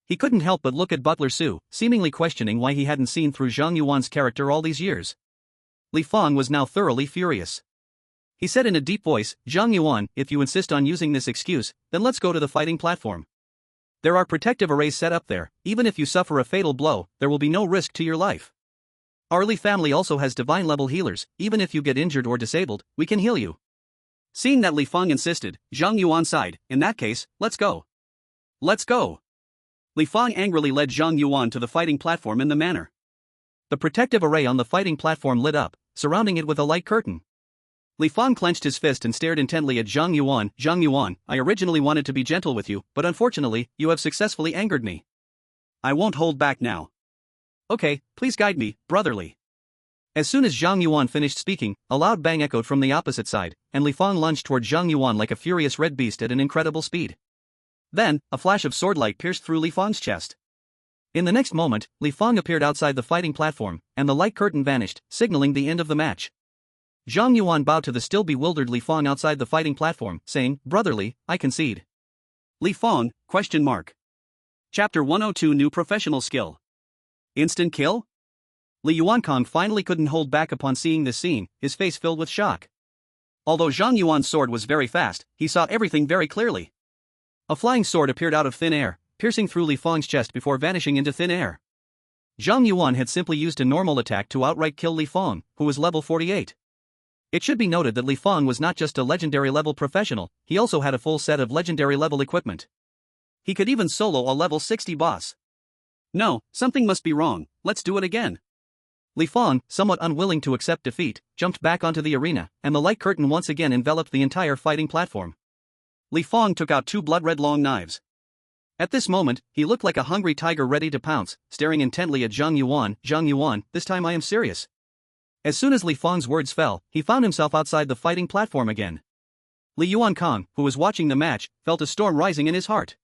He couldn't help but look at Butler Su, seemingly questioning why he hadn't seen through Zhang Yuan's character all these years. Li Fang was now thoroughly furious. He said in a deep voice, "Zhang Yuan, if you insist on using this excuse, then let's go to the fighting platform. There are protective arrays set up there. Even if you suffer a fatal blow, there will be no risk to your life. Our Li family also has divine-level healers. Even if you get injured or disabled, we can heal you." Seeing that Li Fang insisted, Zhang Yuan sighed, "In that case, let's go. Let's go." Li Fang angrily led Zhang Yuan to the fighting platform in the manner. The protective array on the fighting platform lit up, surrounding it with a light curtain. Li Fang clenched his fist and stared intently at Zhang Yuan. "Zhang Yuan, I originally wanted to be gentle with you, but unfortunately, you have successfully angered me. I won't hold back now. Okay, please guide me, brotherly." As soon as Zhang Yuan finished speaking, a loud bang echoed from the opposite side, and Li Fang lunged toward Zhang Yuan like a furious red beast at an incredible speed. Then, a flash of sword light pierced through Li Fang's chest. In the next moment, Li Fang appeared outside the fighting platform, and the light curtain vanished, signaling the end of the match. Zhang Yuan bowed to the still bewildered Li Fang outside the fighting platform, saying, "Brotherly, I concede." Li Fang, ? Chapter 102 New Professional Skill. Instant kill? Li Yuankong finally couldn't hold back upon seeing this scene, his face filled with shock. Although Zhang Yuan's sword was very fast, he saw everything very clearly. A flying sword appeared out of thin air, piercing through Li Fang's chest before vanishing into thin air. Zhang Yuan had simply used a normal attack to outright kill Li Fang, who was level 48. It should be noted that Li Fang was not just a legendary level professional, he also had a full set of legendary level equipment. He could even solo a level 60 boss. No, something must be wrong, let's do it again. Li Fang, somewhat unwilling to accept defeat, jumped back onto the arena, and the light curtain once again enveloped the entire fighting platform. Li Fang took out two blood-red long knives. At this moment, he looked like a hungry tiger ready to pounce, staring intently at Zhang Yuan. "Zhang Yuan, this time I am serious." As soon as Li Fang's words fell, he found himself outside the fighting platform again. Li Yuankong, who was watching the match, felt a storm rising in his heart.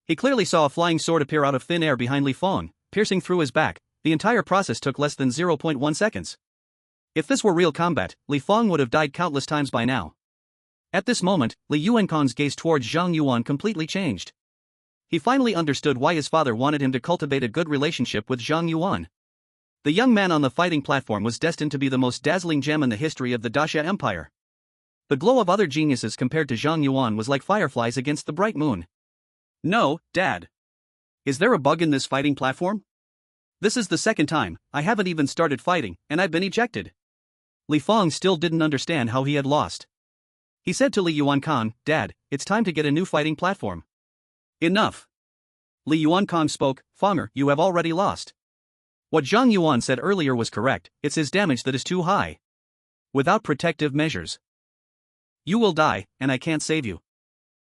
He clearly saw a flying sword appear out of thin air behind Li Fang, piercing through his back. The entire process took less than 0.1 seconds. If this were real combat, Li Fang would have died countless times by now. At this moment, Li Yuankong's gaze towards Zhang Yuan completely changed. He finally understood why his father wanted him to cultivate a good relationship with Zhang Yuan. The young man on the fighting platform was destined to be the most dazzling gem in the history of the Daxia Empire. The glow of other geniuses compared to Zhang Yuan was like fireflies against the bright moon. "No, Dad. Is there a bug in this fighting platform? This is the second time, I haven't even started fighting, and I've been ejected." Li Fang still didn't understand how he had lost. He said to Li Yuankong, "Dad, it's time to get a new fighting platform." "Enough." Li Yuankong spoke, "Fanger, you have already lost. What Zhang Yuan said earlier was correct, it's his damage that is too high. Without protective measures, you will die, and I can't save you."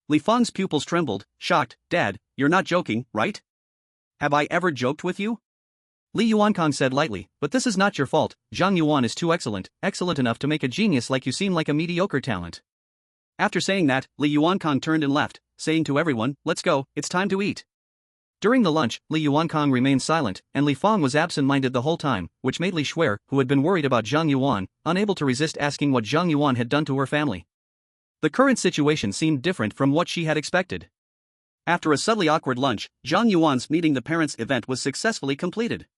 Li Fang's pupils trembled, shocked. "Dad, you're not joking, right? Have I ever joked with you?" Li Yuankong said lightly, "But this is not your fault. Zhang Yuan is too excellent enough to make a genius like you seem like a mediocre talent." After saying that, Li Yuankong turned and left, saying to everyone, "Let's go, it's time to eat." During the lunch, Li Yuankong remained silent, and Li Fang was absent-minded the whole time, which made Li Xue'er, who had been worried about Zhang Yuan, unable to resist asking what Zhang Yuan had done to her family. The current situation seemed different from what she had expected. After a subtly awkward lunch, Zhang Yuan's meeting the parents event was successfully completed.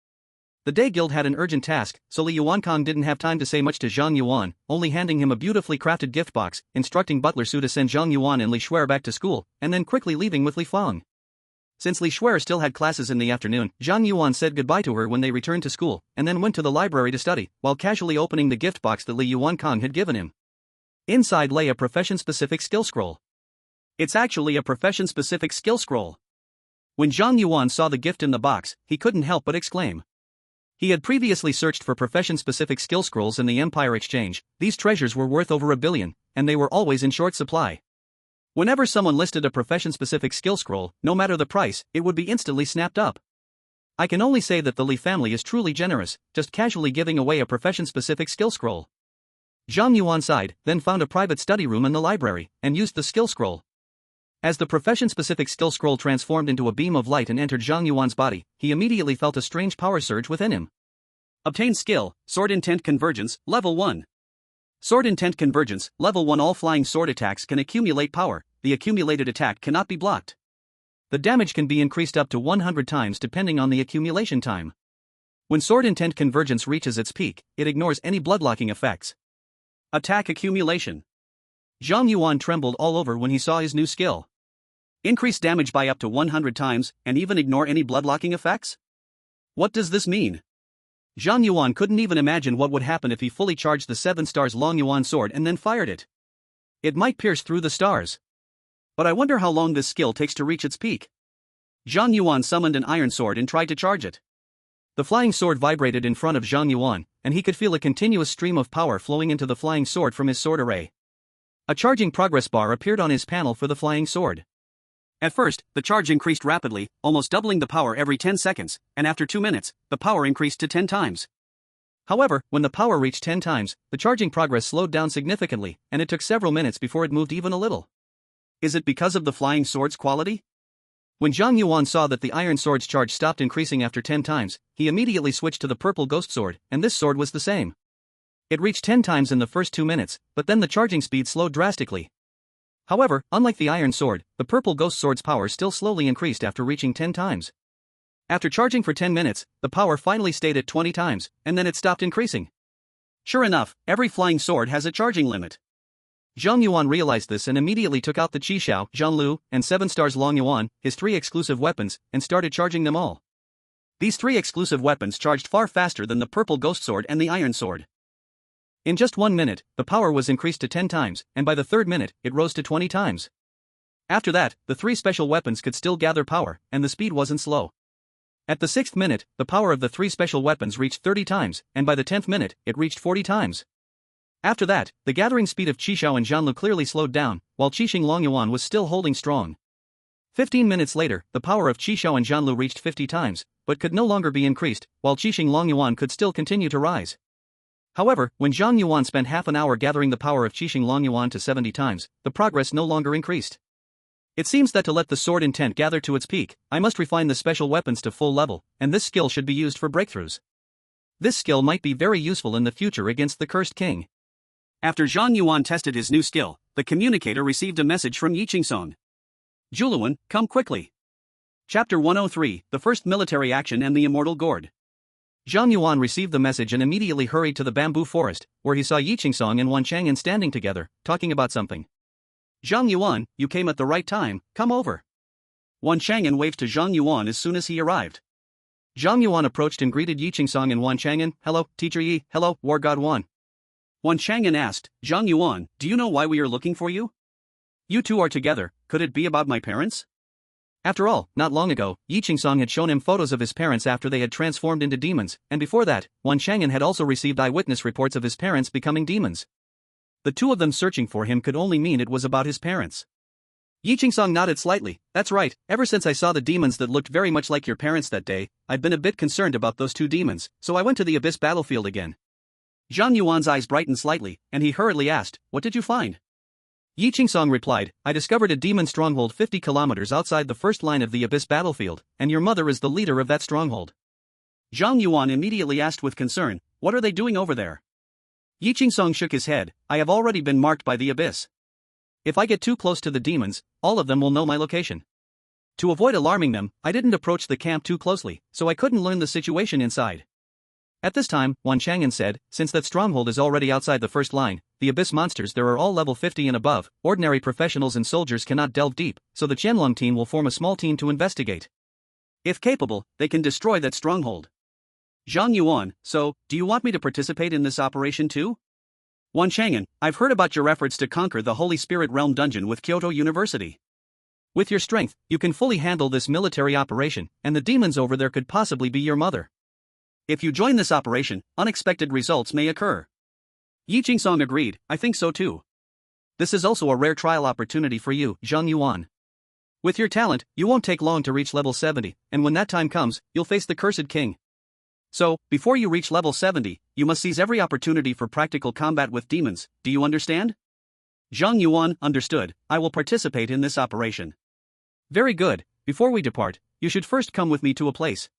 The day guild had an urgent task, so Li Yuankong didn't have time to say much to Zhang Yuan, only handing him a beautifully crafted gift box, instructing Butler Su to send Zhang Yuan and Li Xue'er back to school, and then quickly leaving with Li Fang. Since Li Xue'er still had classes in the afternoon, Zhang Yuan said goodbye to her when they returned to school, and then went to the library to study, while casually opening the gift box that Li Yuankong had given him. Inside lay a profession-specific skill scroll. It's actually a profession-specific skill scroll. When Zhang Yuan saw the gift in the box, he couldn't help but exclaim. He had previously searched for profession-specific skill scrolls in the Empire Exchange. These treasures were worth over 1 billion, and they were always in short supply. Whenever someone listed a profession-specific skill scroll, no matter the price, it would be instantly snapped up. I can only say that the Li family is truly generous, just casually giving away a profession-specific skill scroll. Zhang Yuan sighed, then found a private study room in the library, and used the skill scroll. As the profession-specific skill scroll transformed into a beam of light and entered Zhang Yuan's body, he immediately felt a strange power surge within him. Obtain skill, Sword Intent Convergence, Level 1. Sword Intent Convergence, Level 1. All flying sword attacks can accumulate power. The accumulated attack cannot be blocked. the damage can be increased up to 100 times depending on the accumulation time. When sword intent convergence reaches its peak, it ignores any bloodlocking effects. Attack accumulation. Zhang Yuan trembled all over when he saw his new skill. Increase damage by up to 100 times, and even ignore any bloodlocking effects? What does this mean? Zhang Yuan couldn't even imagine what would happen if he fully charged the 7 stars Long Yuan sword and then fired it. It might pierce through the stars. But I wonder how long this skill takes to reach its peak. Zhang Yuan summoned an iron sword and tried to charge it. The flying sword vibrated in front of Zhang Yuan, and he could feel a continuous stream of power flowing into the flying sword from his sword array. A charging progress bar appeared on his panel for the flying sword. At first, the charge increased rapidly, almost doubling the power every 10 seconds, and after 2 minutes, the power increased to 10 times. However, when the power reached 10 times, the charging progress slowed down significantly, and it took several minutes before it moved even a little. Is it because of the flying sword's quality? When Zhang Yuan saw that the iron sword's charge stopped increasing after 10 times, he immediately switched to the purple ghost sword, and this sword was the same. It reached 10 times in the first 2 minutes, but then the charging speed slowed drastically. However, unlike the iron sword, the purple ghost sword's power still slowly increased after reaching 10 times. After charging for 10 minutes, the power finally stayed at 20 times, and then it stopped increasing. Sure enough, every flying sword has a charging limit. Zhang Yuan realized this and immediately took out the Qishao, Zhanlu, and 7 stars Long Yuan, his 3 exclusive weapons, and started charging them all. These 3 exclusive weapons charged far faster than the purple ghost sword and the iron sword. In just 1 minute, the power was increased to 10 times, and by the 3rd minute, it rose to 20 times. After that, the 3 special weapons could still gather power, and the speed wasn't slow. At the 6th minute, the power of the 3 special weapons reached 30 times, and by the 10th minute, it reached 40 times. After that, the gathering speed of Qishao and Zhanlu clearly slowed down, while Qixing Long Yuan was still holding strong. 15 minutes later, the power of Qishao and Zhanlu reached 50 times, but could no longer be increased, while Qixing Long Yuan could still continue to rise. However, when Zhang Yuan spent half an hour gathering the power of Qixing Long Yuan to 70 times, the progress no longer increased. It seems that to let the sword intent gather to its peak, I must refine the special weapons to full level, and this skill should be used for breakthroughs. This skill might be very useful in the future against the Cursed King. After Zhang Yuan tested his new skill, the communicator received a message from Yiqingsong. Zhuluan, come quickly. Chapter 103, The First Military Action and the Immortal Gourd. Zhang Yuan received the message and immediately hurried to the bamboo forest, where he saw Yiqingsong and Wan Chang'an standing together, talking about something. Zhang Yuan, you came at the right time, come over. Wan Chang'an waved to Zhang Yuan as soon as he arrived. Zhang Yuan approached and greeted Yiqingsong and Wan Chang'an, hello, Teacher Yi, hello, War God Wan. Wan Chang'an asked, Zhang Yuan, do you know why we are looking for you? You two are together, could it be about my parents? After all, not long ago, Yiqingsong had shown him photos of his parents after they had transformed into demons, and before that, Wan Chang'an had also received eyewitness reports of his parents becoming demons. The two of them searching for him could only mean it was about his parents. Yiqingsong nodded slightly, that's right, ever since I saw the demons that looked very much like your parents that day, I've been a bit concerned about those 2 demons, so I went to the Abyss battlefield again. Zhang Yuan's eyes brightened slightly, and he hurriedly asked, what did you find? Yiqingsong replied, I discovered a demon stronghold 50 kilometers outside the first line of the Abyss battlefield, and your mother is the leader of that stronghold. Zhang Yuan immediately asked with concern, what are they doing over there? Yiqingsong shook his head, I have already been marked by the Abyss. If I get too close to the demons, all of them will know my location. To avoid alarming them, I didn't approach the camp too closely, so I couldn't learn the situation inside. At this time, Wan Chang'an said, since that stronghold is already outside the first line, the Abyss monsters there are all level 50 and above, ordinary professionals and soldiers cannot delve deep, so the Qianlong team will form a small team to investigate. If capable, they can destroy that stronghold. Zhang Yuan, so, do you want me to participate in this operation too? Wan Chang'an, I've heard about your efforts to conquer the Holy Spirit Realm dungeon with Kyoto University. With your strength, you can fully handle this military operation, and the demons over there could possibly be your mother. If you join this operation, unexpected results may occur. Yiqingsong agreed, I think so too. This is also a rare trial opportunity for you, Zhang Yuan. With your talent, you won't take long to reach level 70, and when that time comes, you'll face the Cursed King. So, before you reach level 70, you must seize every opportunity for practical combat with demons, do you understand? Zhang Yuan understood, I will participate in this operation. Very good, before we depart, you should first come with me to a place.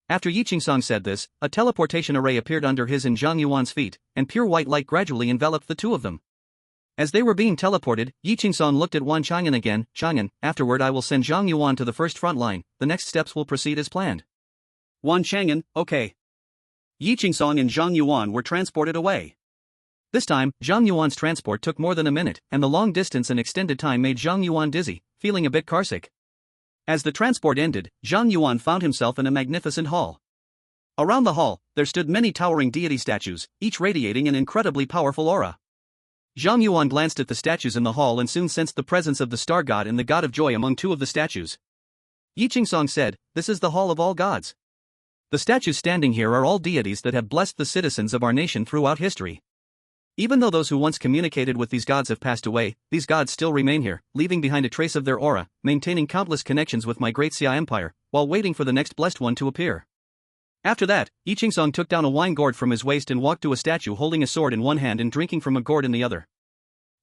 After Yiqingsong said this, a teleportation array appeared under his and Zhang Yuan's feet, and pure white light gradually enveloped the two of them. As they were being teleported, Yi Qingsong looked at Wan Chang'an again. Chang'an, afterward I will send Zhang Yuan to the first front line, the next steps will proceed as planned. Wan Chang'an, okay. Yi Qingsong and Zhang Yuan were transported away. This time, Zhang Yuan's transport took more than a minute, and the long distance and extended time made Zhang Yuan dizzy, feeling a bit carsick. As the transport ended, Zhang Yuan found himself in a magnificent hall. Around the hall, there stood many towering deity statues, each radiating an incredibly powerful aura. Zhang Yuan glanced at the statues in the hall and soon sensed the presence of the Star God and the God of Joy among two of the statues. Yi Qingsong said, "This is the Hall of all gods. The statues standing here are all deities that have blessed the citizens of our nation throughout history. Even though those who once communicated with these gods have passed away, these gods still remain here, leaving behind a trace of their aura, maintaining countless connections with my great Xue'er Empire, while waiting for the next blessed one to appear." After that, Yi Qingsong took down a wine gourd from his waist and walked to a statue holding a sword in one hand and drinking from a gourd in the other.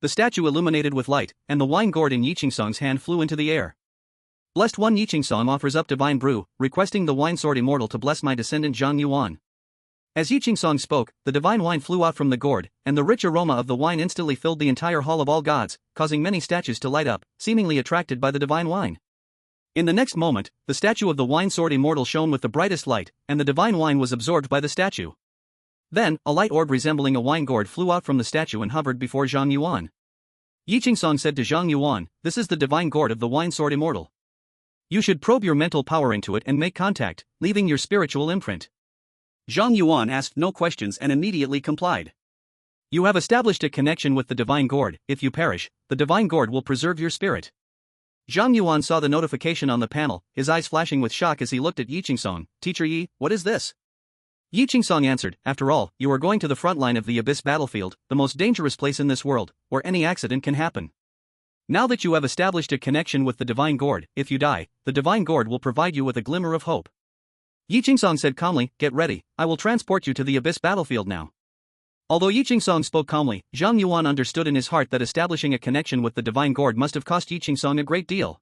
The statue illuminated with light, and the wine gourd in Yi Qingsong's hand flew into the air. Blessed one, Yi Qingsong offers up divine brew, requesting the wine Sword Immortal to bless my descendant Zhang Yuan. As Yi Qingsong spoke, the divine wine flew out from the gourd, and the rich aroma of the wine instantly filled the entire hall of all gods, causing many statues to light up, seemingly attracted by the divine wine. In the next moment, the statue of the wine Sword Immortal shone with the brightest light, and the divine wine was absorbed by the statue. Then, a light orb resembling a wine gourd flew out from the statue and hovered before Zhang Yuan. Yi Qingsong said to Zhang Yuan, "This is the divine gourd of the wine Sword Immortal. You should probe your mental power into it and make contact, leaving your spiritual imprint." Zhang Yuan asked no questions and immediately complied. "You have established a connection with the divine gourd. If you perish, the divine gourd will preserve your spirit." Zhang Yuan saw the notification on the panel, his eyes flashing with shock as he looked at Yi Qingsong. "Teacher Yi, what is this?" Yi Qingsong answered, "After all, you are going to the front line of the Abyss battlefield, the most dangerous place in this world, where any accident can happen. Now that you have established a connection with the divine gourd, if you die, the divine gourd will provide you with a glimmer of hope." Yi Qingsong said calmly, "Get ready, I will transport you to the Abyss battlefield now." Although Yi Qingsong spoke calmly, Zhang Yuan understood in his heart that establishing a connection with the divine gourd must have cost Yi Qingsong a great deal.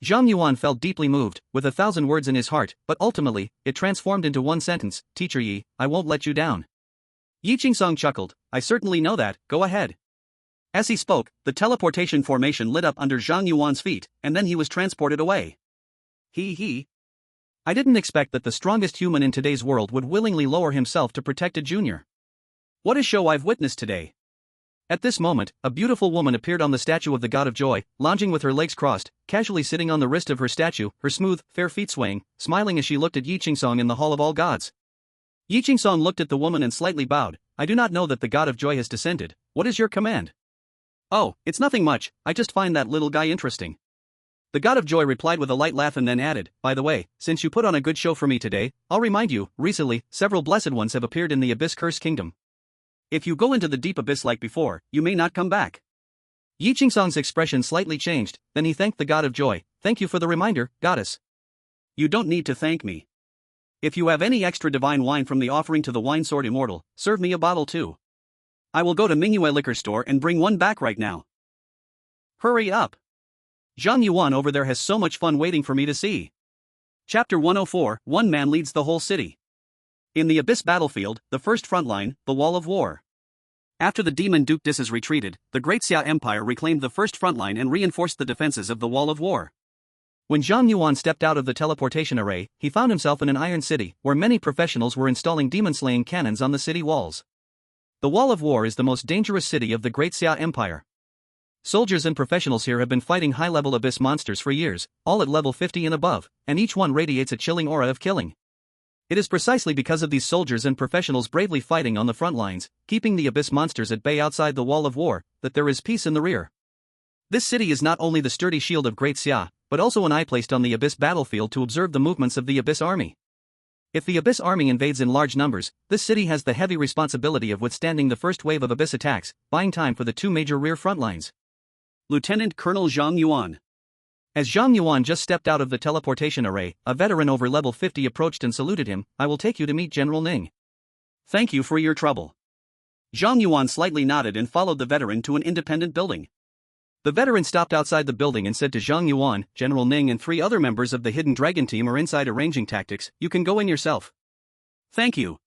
Zhang Yuan felt deeply moved, with 1,000 words in his heart, but ultimately, it transformed into one sentence: "Teacher Yi, I won't let you down." Yi Qingsong chuckled, "I certainly know that, go ahead." As he spoke, the teleportation formation lit up under Zhang Yuan's feet, and then he was transported away. I didn't expect that the strongest human in today's world would willingly lower himself to protect a junior. What a show I've witnessed today. At this moment, a beautiful woman appeared on the statue of the God of Joy, lounging with her legs crossed, casually sitting on the wrist of her statue, her smooth, fair feet swaying, smiling as she looked at Yi Qingsong in the Hall of all gods. Yi Qingsong looked at the woman and slightly bowed. "I do not know that the God of Joy has descended. What is your command?" "Oh, it's nothing much, I just find that little guy interesting." The God of Joy replied with a light laugh and then added, "By the way, since you put on a good show for me today, I'll remind you, recently, several blessed ones have appeared in the Abyss Curse Kingdom. If you go into the deep abyss like before, you may not come back." Yi Qingsong's expression slightly changed, then he thanked the God of Joy. "Thank you for the reminder, goddess." "You don't need to thank me. If you have any extra divine wine from the offering to the wine Sword Immortal, serve me a bottle too. I will go to Mingyue liquor store and bring one back right now." "Hurry up. Zhang Yuan over there has so much fun waiting for me to see." Chapter 104, One Man Leads the Whole City. In the Abyss battlefield, the first front line, the Wall of War. After the demon Duke Disses retreated, the Great Xue'er Empire reclaimed the first front line and reinforced the defenses of the Wall of War. When Zhang Yuan stepped out of the teleportation array, he found himself in an iron city, where many professionals were installing demon-slaying cannons on the city walls. The Wall of War is the most dangerous city of the Great Xue'er Empire. Soldiers and professionals here have been fighting high-level abyss monsters for years, all at level 50 and above, and each one radiates a chilling aura of killing. It is precisely because of these soldiers and professionals bravely fighting on the front lines, keeping the abyss monsters at bay outside the Wall of War, that there is peace in the rear. This city is not only the sturdy shield of Great Xue'er, but also an eye placed on the abyss battlefield to observe the movements of the abyss army. If the abyss army invades in large numbers, this city has the heavy responsibility of withstanding the first wave of abyss attacks, buying time for the two major rear front lines. Lieutenant Colonel Zhang Yuan. As Zhang Yuan just stepped out of the teleportation array, a veteran over level 50 approached and saluted him. "I will take you to meet General Ning." "Thank you for your trouble." Zhang Yuan slightly nodded and followed the veteran to an independent building. The veteran stopped outside the building and said to Zhang Yuan, "General Ning and 3 other members of the Hidden Dragon team are inside arranging tactics, you can go in yourself." "Thank you."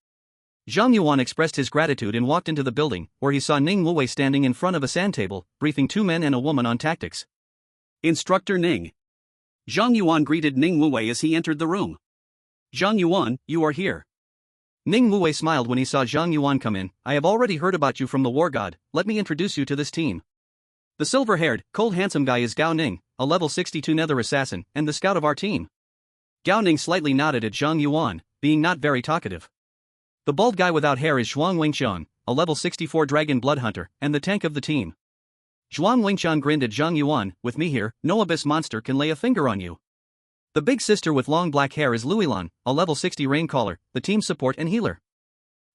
Zhang Yuan expressed his gratitude and walked into the building, where he saw Ning Wuwei standing in front of a sand table, briefing 2 men and a woman on tactics. Instructor Ning. Zhang Yuan greeted Ning Wuwei as he entered the room. Zhang Yuan, you are here. Ning Wuwei smiled when he saw Zhang Yuan come in. I have already heard about you from the war god, let me introduce you to this team. The silver-haired, cold handsome guy is Gao Ning, a level 62 nether assassin, and the scout of our team. Gao Ning slightly nodded at Zhang Yuan, being not very talkative. The bald guy without hair is Zhuang Wengqiang, a level 64 dragon blood hunter, and the tank of the team. Zhuang Wengqiang grinned at Zhang Yuan, with me here, no abyss monster can lay a finger on you. The big sister with long black hair is Luilan, a level 60 raincaller, the team's support and healer.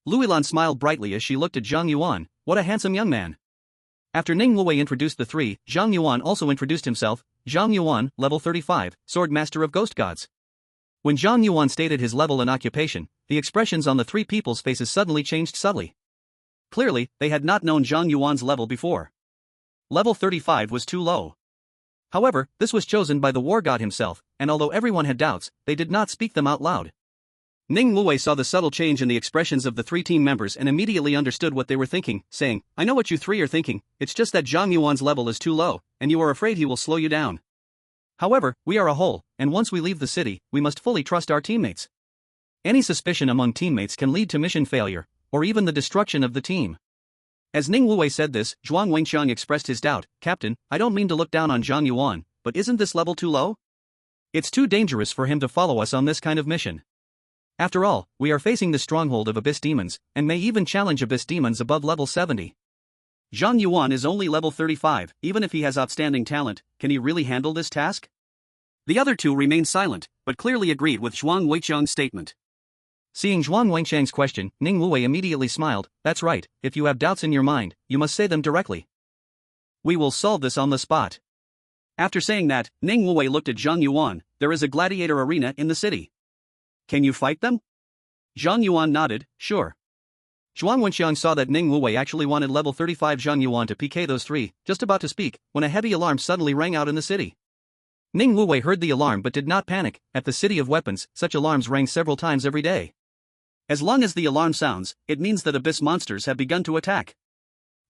Luilan smiled brightly as she looked at Zhang Yuan, what a handsome young man. After Ning Wuwei introduced the three, Zhang Yuan also introduced himself, Zhang Yuan, level 35, sword master of ghost gods. When Zhang Yuan stated his level and occupation, the expressions on the three people's faces suddenly changed subtly. Clearly, they had not known Zhang Yuan's level before. Level 35 was too low. However, this was chosen by the war god himself, and although everyone had doubts, they did not speak them out loud. Ning Wuwei saw the subtle change in the expressions of the three team members and immediately understood what they were thinking, saying, I know what you three are thinking, it's just that Zhang Yuan's level is too low, and you are afraid he will slow you down. However, we are a whole, and once we leave the city, we must fully trust our teammates. Any suspicion among teammates can lead to mission failure, or even the destruction of the team. As Ning Wuwei said this, Zhuang Wengqiang expressed his doubt, Captain, I don't mean to look down on Zhang Yuan, but isn't this level too low? It's too dangerous for him to follow us on this kind of mission. After all, we are facing the stronghold of Abyss demons, and may even challenge Abyss demons above level 70. Zhang Yuan is only level 35, even if he has outstanding talent, can he really handle this task? The other two remained silent, but clearly agreed with Zhuang Wengqiang's statement. Seeing Zhuang Wengqiang's question, Ning Wuwei immediately smiled, that's right, if you have doubts in your mind, you must say them directly. We will solve this on the spot. After saying that, Ning Wuwei looked at Zhang Yuan, there is a gladiator arena in the city. Can you fight them? Zhang Yuan nodded, sure. Zhuang Wenxiang saw that Ning Wuwei actually wanted level 35 Zhang Yuan to PK those three, just about to speak, when a heavy alarm suddenly rang out in the city. Ning Wuwei heard the alarm but did not panic. At the City of Weapons, such alarms rang several times every day. As long as the alarm sounds, it means that Abyss monsters have begun to attack.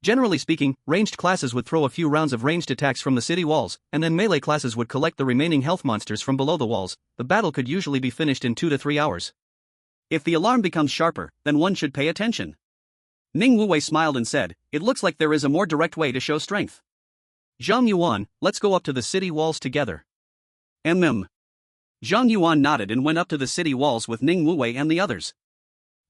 Generally speaking, ranged classes would throw a few rounds of ranged attacks from the city walls, and then melee classes would collect the remaining health monsters from below the walls. The battle could usually be finished in 2 to 3 hours. If the alarm becomes sharper, then one should pay attention. Ning Wuwei smiled and said, it looks like there is a more direct way to show strength. Zhang Yuan, let's go up to the city walls together. Zhang Yuan nodded and went up to the city walls with Ning Wuwei and the others.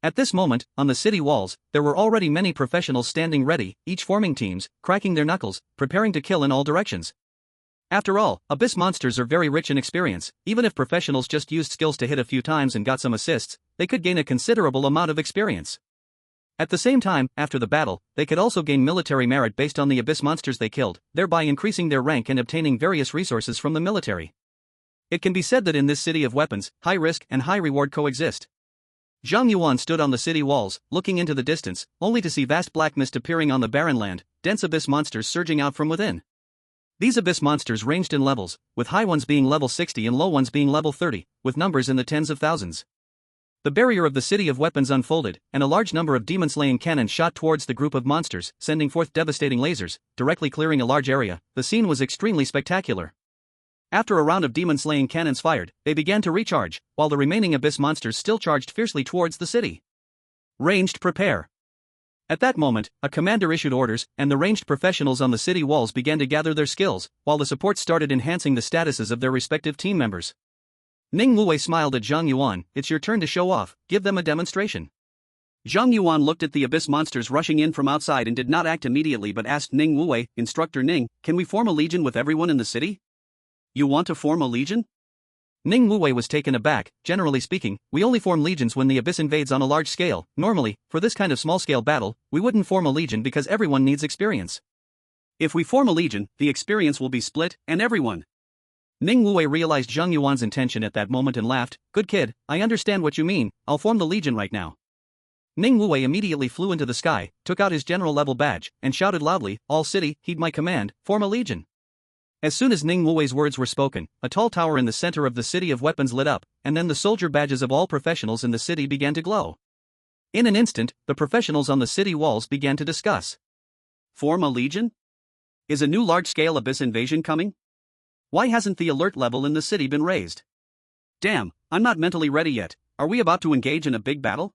At this moment, on the city walls, there were already many professionals standing ready, each forming teams, cracking their knuckles, preparing to kill in all directions. After all, Abyss monsters are very rich in experience. Even if professionals just used skills to hit a few times and got some assists, they could gain a considerable amount of experience. At the same time, after the battle, they could also gain military merit based on the Abyss monsters they killed, thereby increasing their rank and obtaining various resources from the military. It can be said that in this city of weapons, high risk and high reward coexist. Zhang Yuan stood on the city walls, looking into the distance, only to see vast black mist appearing on the barren land, dense Abyss monsters surging out from within. These Abyss monsters ranged in levels, with high ones being level 60 and low ones being level 30, with numbers in the tens of thousands. The barrier of the City of Weapons unfolded, and a large number of demon-slaying cannons shot towards the group of monsters, sending forth devastating lasers, directly clearing a large area. The scene was extremely spectacular. After a round of demon-slaying cannons fired, they began to recharge, while the remaining Abyss monsters still charged fiercely towards the city. Ranged prepare. At that moment, a commander issued orders, and the ranged professionals on the city walls began to gather their skills, while the support started enhancing the statuses of their respective team members. Ning Wuwei smiled at Zhang Yuan, it's your turn to show off, give them a demonstration. Zhang Yuan looked at the Abyss monsters rushing in from outside and did not act immediately but asked Ning Wuwei, Instructor Ning, can we form a legion with everyone in the city? You want to form a legion? Ning Wuwei was taken aback. Generally speaking, we only form legions when the Abyss invades on a large scale. Normally, for this kind of small-scale battle, we wouldn't form a legion because everyone needs experience. If we form a legion, the experience will be split, and everyone. Ning Wuwei realized Zhang Yuan's intention at that moment and laughed, good kid, I understand what you mean, I'll form the legion right now. Ning Wuwei immediately flew into the sky, took out his general level badge, and shouted loudly, all city, heed my command, form a legion. As soon as Ning Wuwei's words were spoken, a tall tower in the center of the City of Weapons lit up, and then the soldier badges of all professionals in the city began to glow. In an instant, the professionals on the city walls began to discuss. Form a legion? Is a new large-scale abyss invasion coming? Why hasn't the alert level in the city been raised? Damn, I'm not mentally ready yet. Are we about to engage in a big battle?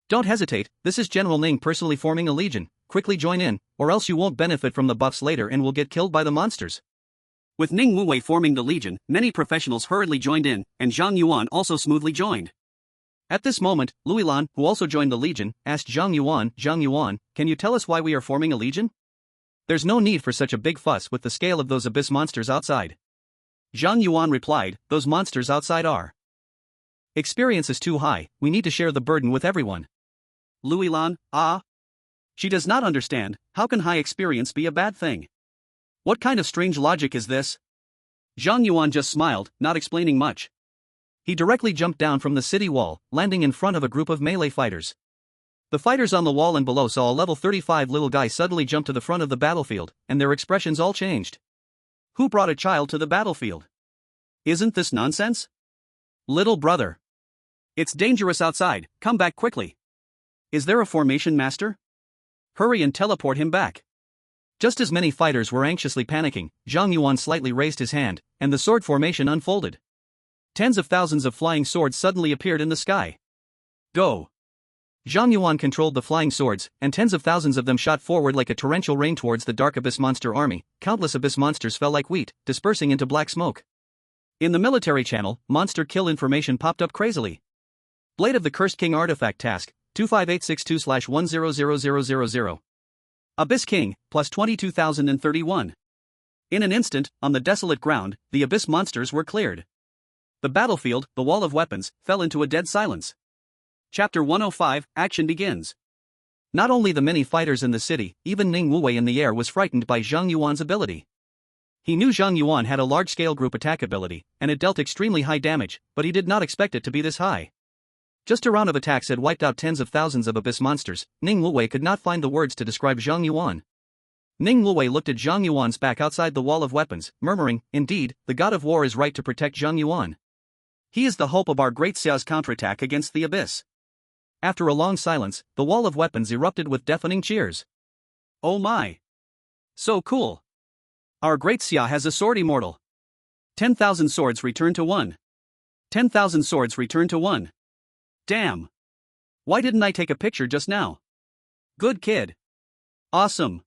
Don't hesitate, this is General Ning personally forming a legion. Quickly join in, or else you won't benefit from the buffs later and will get killed by the monsters. With Ning Wuwei forming the legion, many professionals hurriedly joined in, and Zhang Yuan also smoothly joined. At this moment, Luilan, who also joined the legion, asked Zhang Yuan, can you tell us why we are forming a legion? There's no need for such a big fuss with the scale of those abyss monsters outside. Zhang Yuan replied, those monsters outside are. Experience is too high, we need to share the burden with everyone. Luilan, She does not understand, how can high experience be a bad thing? What kind of strange logic is this? Zhang Yuan just smiled, not explaining much. He directly jumped down from the city wall, landing in front of a group of melee fighters. The fighters on the wall and below saw a level 35 little guy suddenly jump to the front of the battlefield, and their expressions all changed. Who brought a child to the battlefield? Isn't this nonsense? Little brother. It's dangerous outside, come back quickly. Is there a formation master? Hurry and teleport him back. Just as many fighters were anxiously panicking, Zhang Yuan slightly raised his hand, and the sword formation unfolded. Tens of thousands of flying swords suddenly appeared in the sky. Go! Zhang Yuan controlled the flying swords, and tens of thousands of them shot forward like a torrential rain towards the dark abyss monster army. Countless abyss monsters fell like wheat, dispersing into black smoke. In the military channel, monster kill information popped up crazily. Blade of the Cursed King Artifact Task, 25862/100000. Abyss King, plus 22,031. In an instant, on the desolate ground, the abyss monsters were cleared. The battlefield, the wall of weapons, fell into a dead silence. Chapter 105, Action begins. Not only the many fighters in the city, even Ning Wuwei in the air was frightened by Zhang Yuan's ability. He knew Zhang Yuan had a large-scale group attack ability, and it dealt extremely high damage, but he did not expect it to be this high. Just a round of attacks had wiped out tens of thousands of abyss monsters. Ning Wuwei could not find the words to describe Zhang Yuan. Ning Wuwei looked at Zhang Yuan's back outside the wall of weapons, murmuring, indeed, the god of war is right to protect Zhang Yuan. He is the hope of our great Xia's counterattack against the abyss. After a long silence, the wall of weapons erupted with deafening cheers. Oh my! So cool! Our great Xia has a Sword Immortal. 10,000 swords return to 1. 10,000 swords return to 1. Damn! Why didn't I take a picture just now? Good kid! Awesome!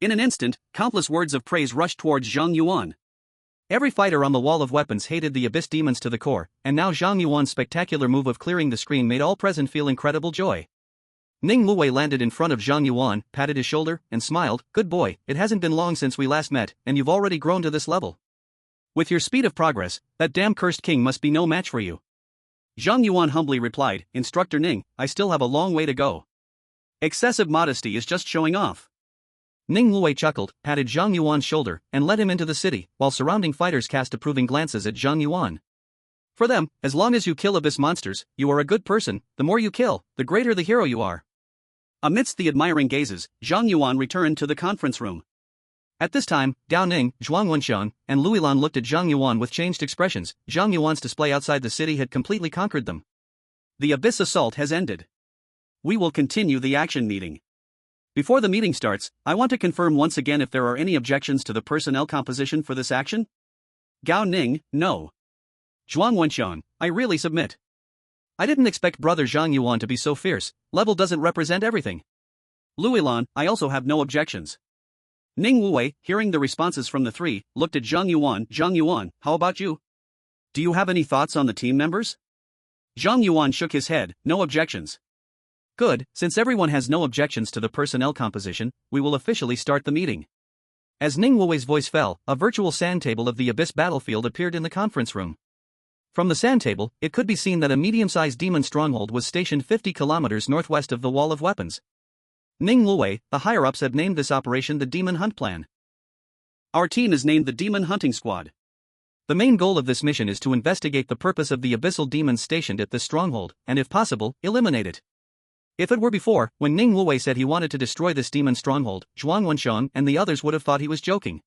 In an instant, countless words of praise rushed towards Zhang Yuan. Every fighter on the wall of weapons hated the abyss demons to the core, and now Zhang Yuan's spectacular move of clearing the screen made all present feel incredible joy. Ning Wuwei landed in front of Zhang Yuan, patted his shoulder, and smiled, good boy, it hasn't been long since we last met, and you've already grown to this level. With your speed of progress, that damn cursed king must be no match for you. Zhang Yuan humbly replied, Instructor Ning, I still have a long way to go. Excessive modesty is just showing off. Ning Wuwei chuckled, patted Zhang Yuan's shoulder, and led him into the city, while surrounding fighters cast approving glances at Zhang Yuan. For them, as long as you kill abyss monsters, you are a good person. The more you kill, the greater the hero you are. Amidst the admiring gazes, Zhang Yuan returned to the conference room. At this time, Dao Ning, Zhuang Wenxiang, and Luilan looked at Zhang Yuan with changed expressions. Zhang Yuan's display outside the city had completely conquered them. The abyss assault has ended. We will continue the action meeting. Before the meeting starts, I want to confirm once again if there are any objections to the personnel composition for this action. Gao Ning, no. Zhuang Wenxiang, I really submit. I didn't expect brother Zhang Yuan to be so fierce. Level doesn't represent everything. Luilan, I also have no objections. Ning Wuwei, hearing the responses from the three, looked at Zhang Yuan. Zhang Yuan, how about you? Do you have any thoughts on the team members? Zhang Yuan shook his head, no objections. Good, since everyone has no objections to the personnel composition, we will officially start the meeting. As Ning Wuwei's voice fell, a virtual sand table of the Abyss battlefield appeared in the conference room. From the sand table, it could be seen that a medium-sized demon stronghold was stationed 50 kilometers northwest of the Wall of Weapons. Ning Wuwei, the higher-ups have named this operation the Demon Hunt Plan. Our team is named the Demon Hunting Squad. The main goal of this mission is to investigate the purpose of the abyssal demons stationed at this stronghold, and if possible, eliminate it. If it were before, when Ning Wuwei said he wanted to destroy this demon stronghold, Zhuang Wenxiang and the others would have thought he was joking.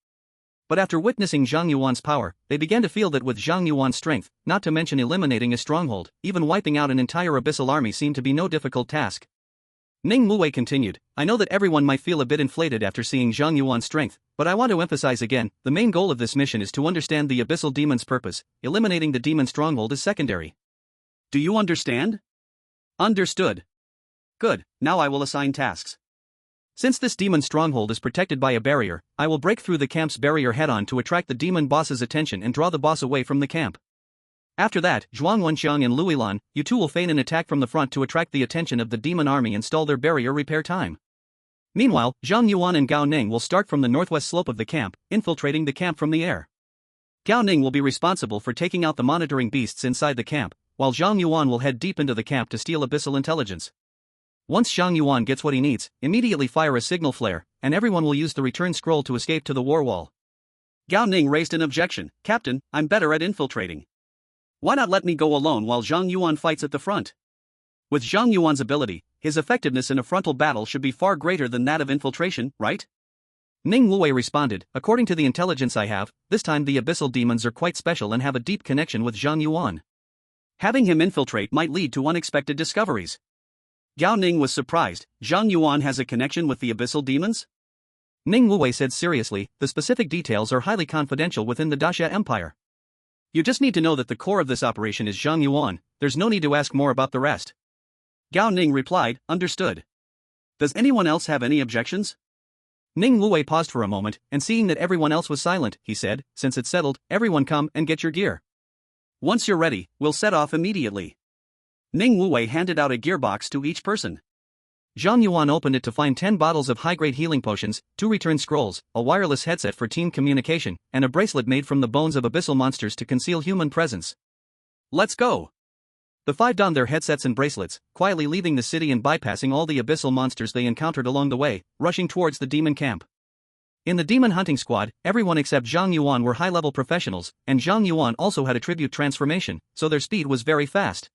But after witnessing Zhang Yuan's power, they began to feel that with Zhang Yuan's strength, not to mention eliminating a stronghold, even wiping out an entire abyssal army seemed to be no difficult task. Ning Wuwei continued, I know that everyone might feel a bit inflated after seeing Zhang Yuan's strength, but I want to emphasize again, the main goal of this mission is to understand the abyssal demon's purpose. Eliminating the demon stronghold is secondary. Do you understand? Understood. Good, now I will assign tasks. Since this demon stronghold is protected by a barrier, I will break through the camp's barrier head-on to attract the demon boss's attention and draw the boss away from the camp. After that, Zhuang Wenxiang and Luilan, you two will feign an attack from the front to attract the attention of the demon army and stall their barrier repair time. Meanwhile, Zhang Yuan and Gao Ning will start from the northwest slope of the camp, infiltrating the camp from the air. Gao Ning will be responsible for taking out the monitoring beasts inside the camp, while Zhang Yuan will head deep into the camp to steal abyssal intelligence. Once Zhang Yuan gets what he needs, immediately fire a signal flare, and everyone will use the return scroll to escape to the war wall. Gao Ning raised an objection, Captain, I'm better at infiltrating. Why not let me go alone while Zhang Yuan fights at the front? With Zhang Yuan's ability, his effectiveness in a frontal battle should be far greater than that of infiltration, right? Ning Wuwei responded, according to the intelligence I have, this time the abyssal demons are quite special and have a deep connection with Zhang Yuan. Having him infiltrate might lead to unexpected discoveries. Gao Ning was surprised, Zhang Yuan has a connection with the abyssal demons? Ning Wuwei said seriously, the specific details are highly confidential within the Daxia Empire. You just need to know that the core of this operation is Zhang Yuan, there's no need to ask more about the rest. Gao Ning replied, understood. Does anyone else have any objections? Ning Wuwei paused for a moment, and seeing that everyone else was silent, he said, since it's settled, everyone come and get your gear. Once you're ready, we'll set off immediately. Ning Wuwei handed out a gearbox to each person. Zhang Yuan opened it to find 10 bottles of high-grade healing potions, 2 return scrolls, a wireless headset for team communication, and a bracelet made from the bones of abyssal monsters to conceal human presence. Let's go! The 5 donned their headsets and bracelets, quietly leaving the city and bypassing all the abyssal monsters they encountered along the way, rushing towards the demon camp. In the demon hunting squad, everyone except Zhang Yuan were high-level professionals, and Zhang Yuan also had a tribute transformation, so their speed was very fast.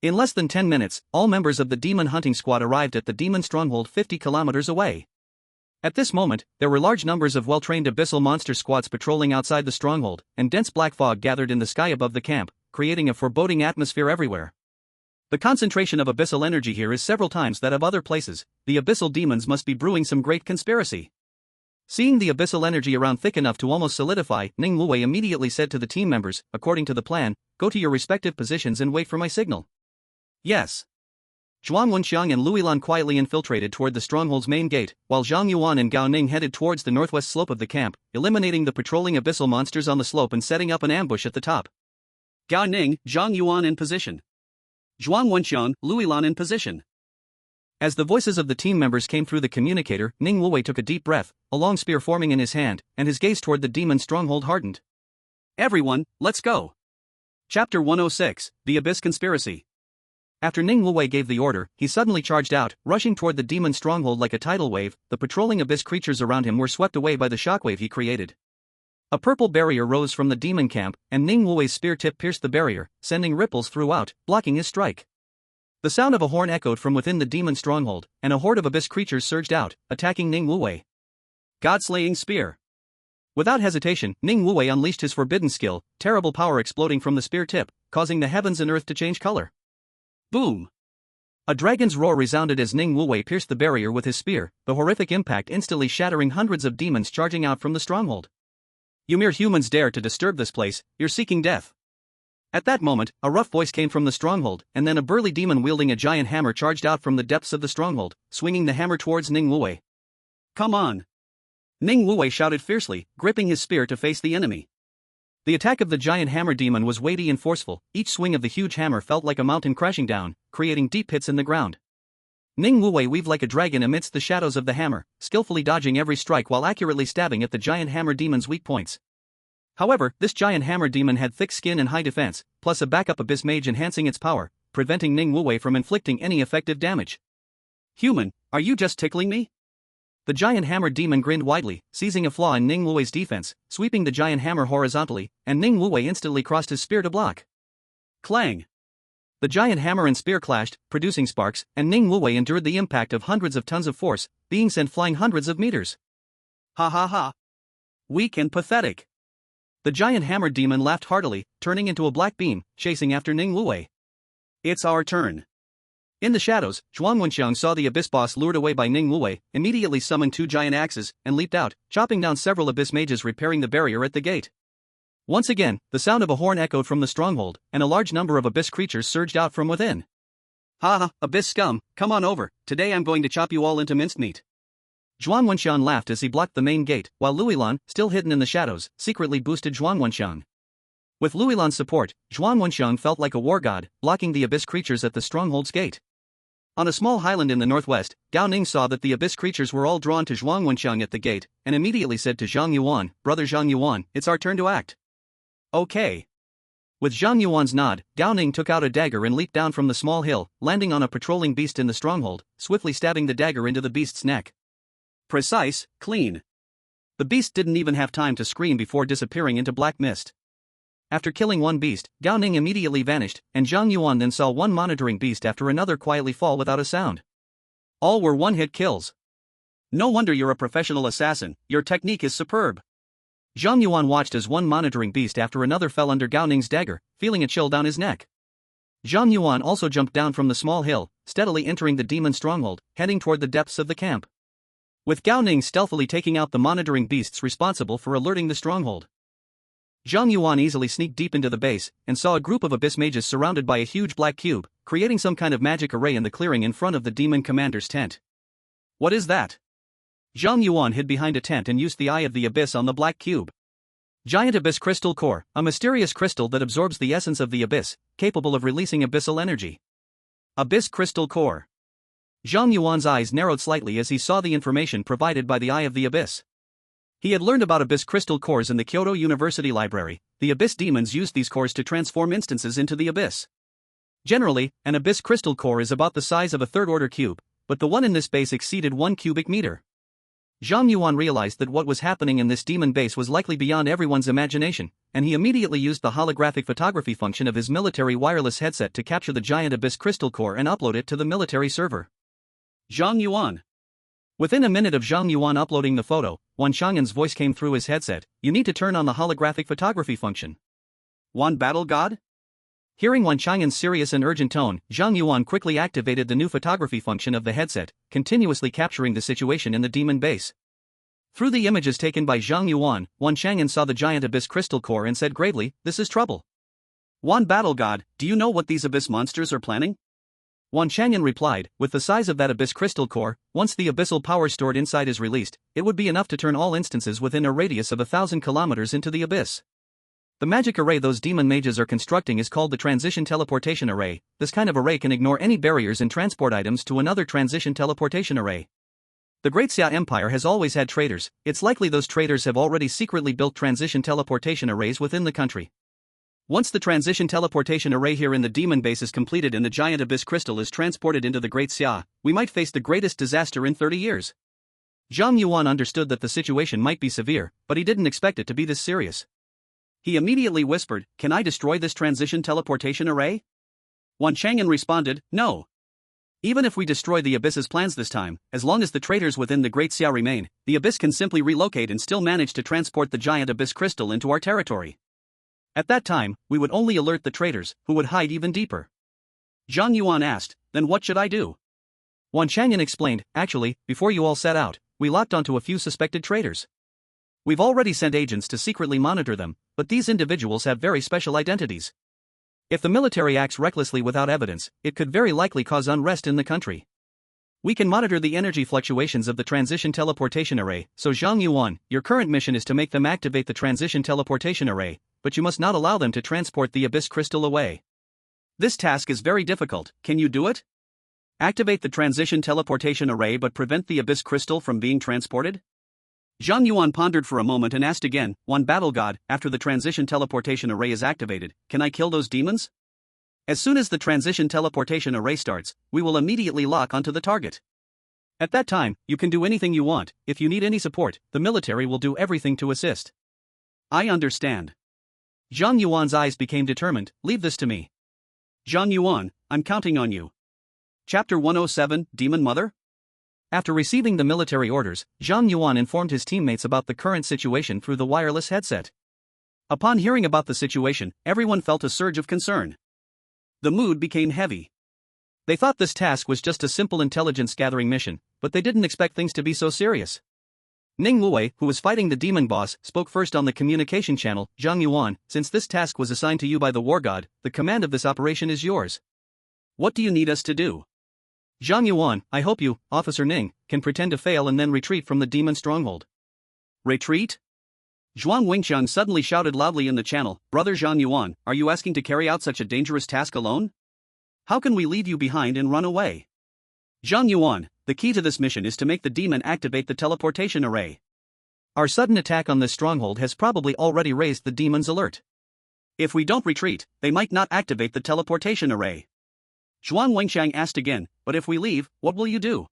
In less than 10 minutes, all members of the demon hunting squad arrived at the demon stronghold 50 kilometers away. At this moment, there were large numbers of well-trained abyssal monster squads patrolling outside the stronghold, and dense black fog gathered in the sky above the camp, creating a foreboding atmosphere everywhere. The concentration of abyssal energy here is several times that of other places. The abyssal demons must be brewing some great conspiracy. Seeing the abyssal energy around thick enough to almost solidify, Ning Wuwei immediately said to the team members, according to the plan, go to your respective positions and wait for my signal. Yes. Zhuang Wenxiang and Luilan quietly infiltrated toward the stronghold's main gate, while Zhang Yuan and Gao Ning headed towards the northwest slope of the camp, eliminating the patrolling abyssal monsters on the slope and setting up an ambush at the top. Gao Ning, Zhang Yuan in position. Zhuang Wenxiang, Luilan in position. As the voices of the team members came through the communicator, Ning Wuwei took a deep breath, a long spear forming in his hand, and his gaze toward the demon stronghold hardened. Everyone, let's go. Chapter 106, The Abyss Conspiracy. After Ning Wuwei gave the order, he suddenly charged out, rushing toward the demon stronghold like a tidal wave. The patrolling abyss creatures around him were swept away by the shockwave he created. A purple barrier rose from the demon camp, and Ning Wuwei's spear tip pierced the barrier, sending ripples throughout, blocking his strike. The sound of a horn echoed from within the demon stronghold, and a horde of abyss creatures surged out, attacking Ning Wuwei. God-slaying spear. Without hesitation, Ning Wuwei unleashed his forbidden skill, terrible power exploding from the spear tip, causing the heavens and earth to change color. Boom! A dragon's roar resounded as Ning Wuwei pierced the barrier with his spear, the horrific impact instantly shattering hundreds of demons charging out from the stronghold. You mere humans dare to disturb this place, you're seeking death. At that moment, a rough voice came from the stronghold, and then a burly demon wielding a giant hammer charged out from the depths of the stronghold, swinging the hammer towards Ning Wuwei. Come on! Ning Wuwei shouted fiercely, gripping his spear to face the enemy. The attack of the giant hammer demon was weighty and forceful. Each swing of the huge hammer felt like a mountain crashing down, creating deep hits in the ground. Ning Wuwei weaved like a dragon amidst the shadows of the hammer, skillfully dodging every strike while accurately stabbing at the giant hammer demon's weak points. However, this giant hammer demon had thick skin and high defense, plus a backup abyss mage enhancing its power, preventing Ning Wuwei from inflicting any effective damage. Human, are you just tickling me? The giant hammer demon grinned widely, seizing a flaw in Ning Wuwei's defense, sweeping the giant hammer horizontally, and Ning Wuwei instantly crossed his spear to block. Clang! The giant hammer and spear clashed, producing sparks, and Ning Wuwei endured the impact of hundreds of tons of force, being sent flying hundreds of meters. Ha ha ha! Weak and pathetic. The giant hammered demon laughed heartily, turning into a black beam, chasing after Ning Luwei. It's our turn. In the shadows, Zhuang Wenxiang saw the abyss boss lured away by Ning Luwei, immediately summoned 2 giant axes, and leaped out, chopping down several abyss mages repairing the barrier at the gate. Once again, the sound of a horn echoed from the stronghold, and a large number of abyss creatures surged out from within. Ha, abyss scum, come on over, today I'm going to chop you all into mincemeat. Zhuang Wenxiang laughed as he blocked the main gate, while Luilan, still hidden in the shadows, secretly boosted Zhuang Wenxiang. With Luilan's support, Zhuang Wenxiang felt like a war god, blocking the abyss creatures at the stronghold's gate. On a small highland in the northwest, Gao Ning saw that the abyss creatures were all drawn to Zhuang Wenxiang at the gate, and immediately said to Zhang Yuan, "Brother Zhang Yuan, it's our turn to act." Okay. With Zhang Yuan's nod, Gao Ning took out a dagger and leaped down from the small hill, landing on a patrolling beast in the stronghold, swiftly stabbing the dagger into the beast's neck. Precise, clean. The beast didn't even have time to scream before disappearing into black mist. After killing one beast, Gao Ning immediately vanished, and Zhang Yuan then saw one monitoring beast after another quietly fall without a sound. All were one-hit kills. No wonder you're a professional assassin, your technique is superb. Zhang Yuan watched as one monitoring beast after another fell under Gao Ning's dagger, feeling a chill down his neck. Zhang Yuan also jumped down from the small hill, steadily entering the demon stronghold, heading toward the depths of the camp. With Gao Ning stealthily taking out the monitoring beasts responsible for alerting the stronghold. Zhang Yuan easily sneaked deep into the base, and saw a group of abyss mages surrounded by a huge black cube, creating some kind of magic array in the clearing in front of the demon commander's tent. What is that? Zhang Yuan hid behind a tent and used the eye of the abyss on the black cube. Giant Abyss Crystal Core, a mysterious crystal that absorbs the essence of the abyss, capable of releasing abyssal energy. Abyss Crystal Core. Zhang Yuan's eyes narrowed slightly as he saw the information provided by the eye of the abyss. He had learned about Abyss Crystal Cores in the Kyoto University Library. The Abyss demons use these cores to transform instances into the Abyss. Generally, an Abyss Crystal Core is about the size of a third-order cube, but the one in this base exceeded 1 cubic meter. Zhang Yuan realized that what was happening in this demon base was likely beyond everyone's imagination, and he immediately used the holographic photography function of his military wireless headset to capture the giant Abyss Crystal Core and upload it to the military server. Zhang Yuan. Within a minute of Zhang Yuan uploading the photo, Wan Chang'an's voice came through his headset. You need to turn on the holographic photography function. Wan Battle God? Hearing Wan Chang'an's serious and urgent tone, Zhang Yuan quickly activated the new photography function of the headset, continuously capturing the situation in the demon base. Through the images taken by Zhang Yuan, Wan Chang'an saw the giant Abyss Crystal Core and said gravely, "This is trouble." Wan Battle God, do you know what these abyss monsters are planning? Wan Chang'an replied, with the size of that Abyss Crystal Core, once the abyssal power stored inside is released, it would be enough to turn all instances within a radius of 1,000 kilometers into the abyss. The magic array those demon mages are constructing is called the Transition Teleportation Array. This kind of array can ignore any barriers and transport items to another Transition Teleportation Array. The Great Xue'er Empire has always had traders. It's likely those traders have already secretly built Transition Teleportation Arrays within the country. Once the Transition Teleportation Array here in the demon base is completed and the giant Abyss Crystal is transported into the Great Xue'er, we might face the greatest disaster in 30 years. Zhang Yuan understood that the situation might be severe, but he didn't expect it to be this serious. He immediately whispered, "Can I destroy this Transition Teleportation Array?" Wan Chang'an responded, "No. Even if we destroy the Abyss's plans this time, as long as the traders within the Great Xue'er remain, the Abyss can simply relocate and still manage to transport the giant Abyss Crystal into our territory. At that time, we would only alert the traders, who would hide even deeper." Zhang Yuan asked, "Then what should I do?" Wan Chang'an explained, "Actually, before you all set out, we locked onto a few suspected traders. We've already sent agents to secretly monitor them, but these individuals have very special identities. If the military acts recklessly without evidence, it could very likely cause unrest in the country. We can monitor the energy fluctuations of the Transition Teleportation Array, so Zhang Yuan, your current mission is to make them activate the Transition Teleportation Array, but you must not allow them to transport the Abyss Crystal away. This task is very difficult, can you do it? Activate the Transition Teleportation Array but prevent the Abyss Crystal from being transported?" Zhang Yuan pondered for a moment and asked again, "One Battle God, after the Transition Teleportation Array is activated, can I kill those demons?" "As soon as the Transition Teleportation Array starts, we will immediately lock onto the target. At that time, you can do anything you want. If you need any support, the military will do everything to assist." "I understand." Zhang Yuan's eyes became determined, "Leave this to me." "Zhang Yuan, I'm counting on you." Chapter 107, Demon Mother? After receiving the military orders, Zhang Yuan informed his teammates about the current situation through the wireless headset. Upon hearing about the situation, everyone felt a surge of concern. The mood became heavy. They thought this task was just a simple intelligence-gathering mission, but they didn't expect things to be so serious. Ning Wuwei, who was fighting the demon boss, spoke first on the communication channel. Zhang Yuan, since this task was assigned to you by the war god, the command of this operation is yours. What do you need us to do? Zhang Yuan, I hope you, Officer Ning, can pretend to fail and then retreat from the demon stronghold. Retreat? Zhuang Wingxiang suddenly shouted loudly in the channel, Brother Zhang Yuan, are you asking to carry out such a dangerous task alone? How can we leave you behind and run away? Zhang Yuan, the key to this mission is to make the demon activate the teleportation array. Our sudden attack on this stronghold has probably already raised the demon's alert. If we don't retreat, they might not activate the teleportation array. Zhuang Wingxiang asked again, but if we leave, what will you do?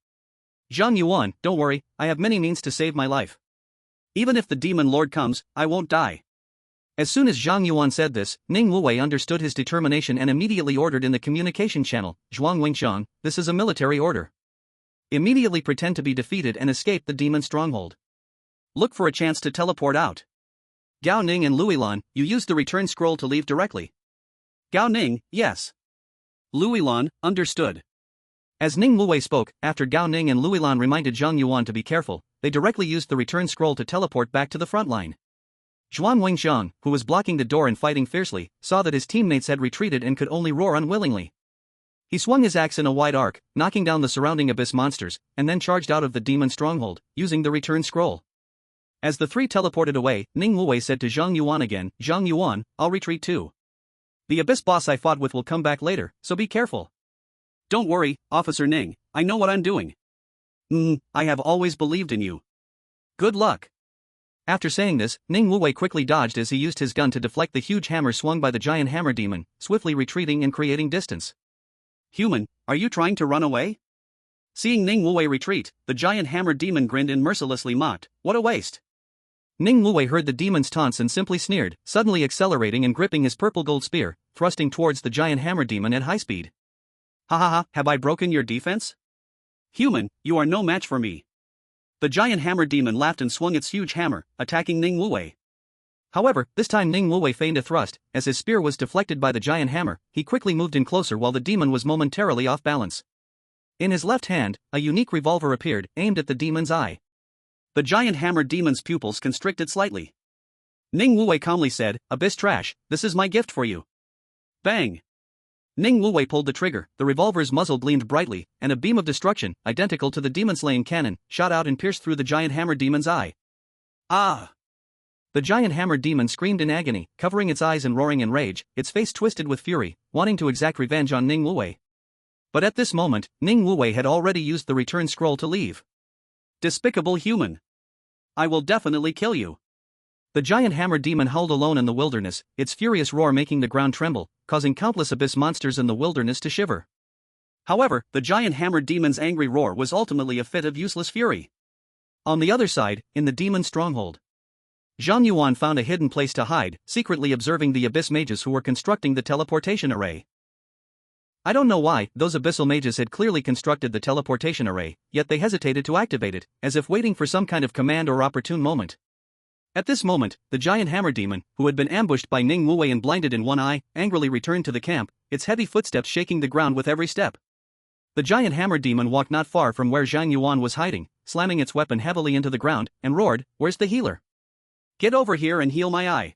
Zhang Yuan, don't worry, I have many means to save my life. Even if the demon lord comes, I won't die. As soon as Zhang Yuan said this, Ning Wuwei understood his determination and immediately ordered in the communication channel, Zhuang Wingxiang, this is a military order. Immediately pretend to be defeated and escape the demon stronghold. Look for a chance to teleport out. Gao Ning and Luilan, you used the return scroll to leave directly. Gao Ning, yes. Luilan, understood. As Ning Wuwei spoke, after Gao Ning and Luilan reminded Zhang Yuan to be careful, they directly used the return scroll to teleport back to the front line. Zhuang Wingxiang, who was blocking the door and fighting fiercely, saw that his teammates had retreated and could only roar unwillingly. He swung his axe in a wide arc, knocking down the surrounding abyss monsters, and then charged out of the demon stronghold, using the return scroll. As the three teleported away, Ning Wuwei said to Zhang Yuan again, Zhang Yuan, I'll retreat too. The abyss boss I fought with will come back later, so be careful. Don't worry, Officer Ning, I know what I'm doing. I have always believed in you. Good luck. After saying this, Ning Wuwei quickly dodged as he used his gun to deflect the huge hammer swung by the giant hammer demon, swiftly retreating and creating distance. Human, are you trying to run away? Seeing Ning Wuwei retreat, the giant hammer demon grinned and mercilessly mocked, what a waste. Ning Wuwei heard the demon's taunts and simply sneered, suddenly accelerating and gripping his purple gold spear, thrusting towards the giant hammer demon at high speed. Ha ha ha, have I broken your defense? Human, you are no match for me. The giant hammer demon laughed and swung its huge hammer, attacking Ning Wuwei. However, this time Ning Wuwei feigned a thrust, as his spear was deflected by the giant hammer, he quickly moved in closer while the demon was momentarily off balance. In his left hand, a unique revolver appeared, aimed at the demon's eye. The giant hammer demon's pupils constricted slightly. Ning Wuwei calmly said, Abyss trash, this is my gift for you. Bang! Ning Wuwei pulled the trigger, the revolver's muzzle gleamed brightly, and a beam of destruction, identical to the demon-slaying cannon, shot out and pierced through the giant hammer demon's eye. Ah! The giant hammer demon screamed in agony, covering its eyes and roaring in rage, its face twisted with fury, wanting to exact revenge on Ning Wuwei. But at this moment, Ning Wuwei had already used the return scroll to leave. Despicable human! I will definitely kill you! The giant hammer demon howled alone in the wilderness, its furious roar making the ground tremble, causing countless abyss monsters in the wilderness to shiver. However, the giant hammer demon's angry roar was ultimately a fit of useless fury. On the other side, in the demon stronghold, Zhang Yuan found a hidden place to hide, secretly observing the abyss mages who were constructing the teleportation array. I don't know why, those abyssal mages had clearly constructed the teleportation array, yet they hesitated to activate it, as if waiting for some kind of command or opportune moment. At this moment, the giant hammer demon, who had been ambushed by Ning Wuwei and blinded in one eye, angrily returned to the camp, its heavy footsteps shaking the ground with every step. The giant hammer demon walked not far from where Zhang Yuan was hiding, slamming its weapon heavily into the ground, and roared, Where's the healer? Get over here and heal my eye.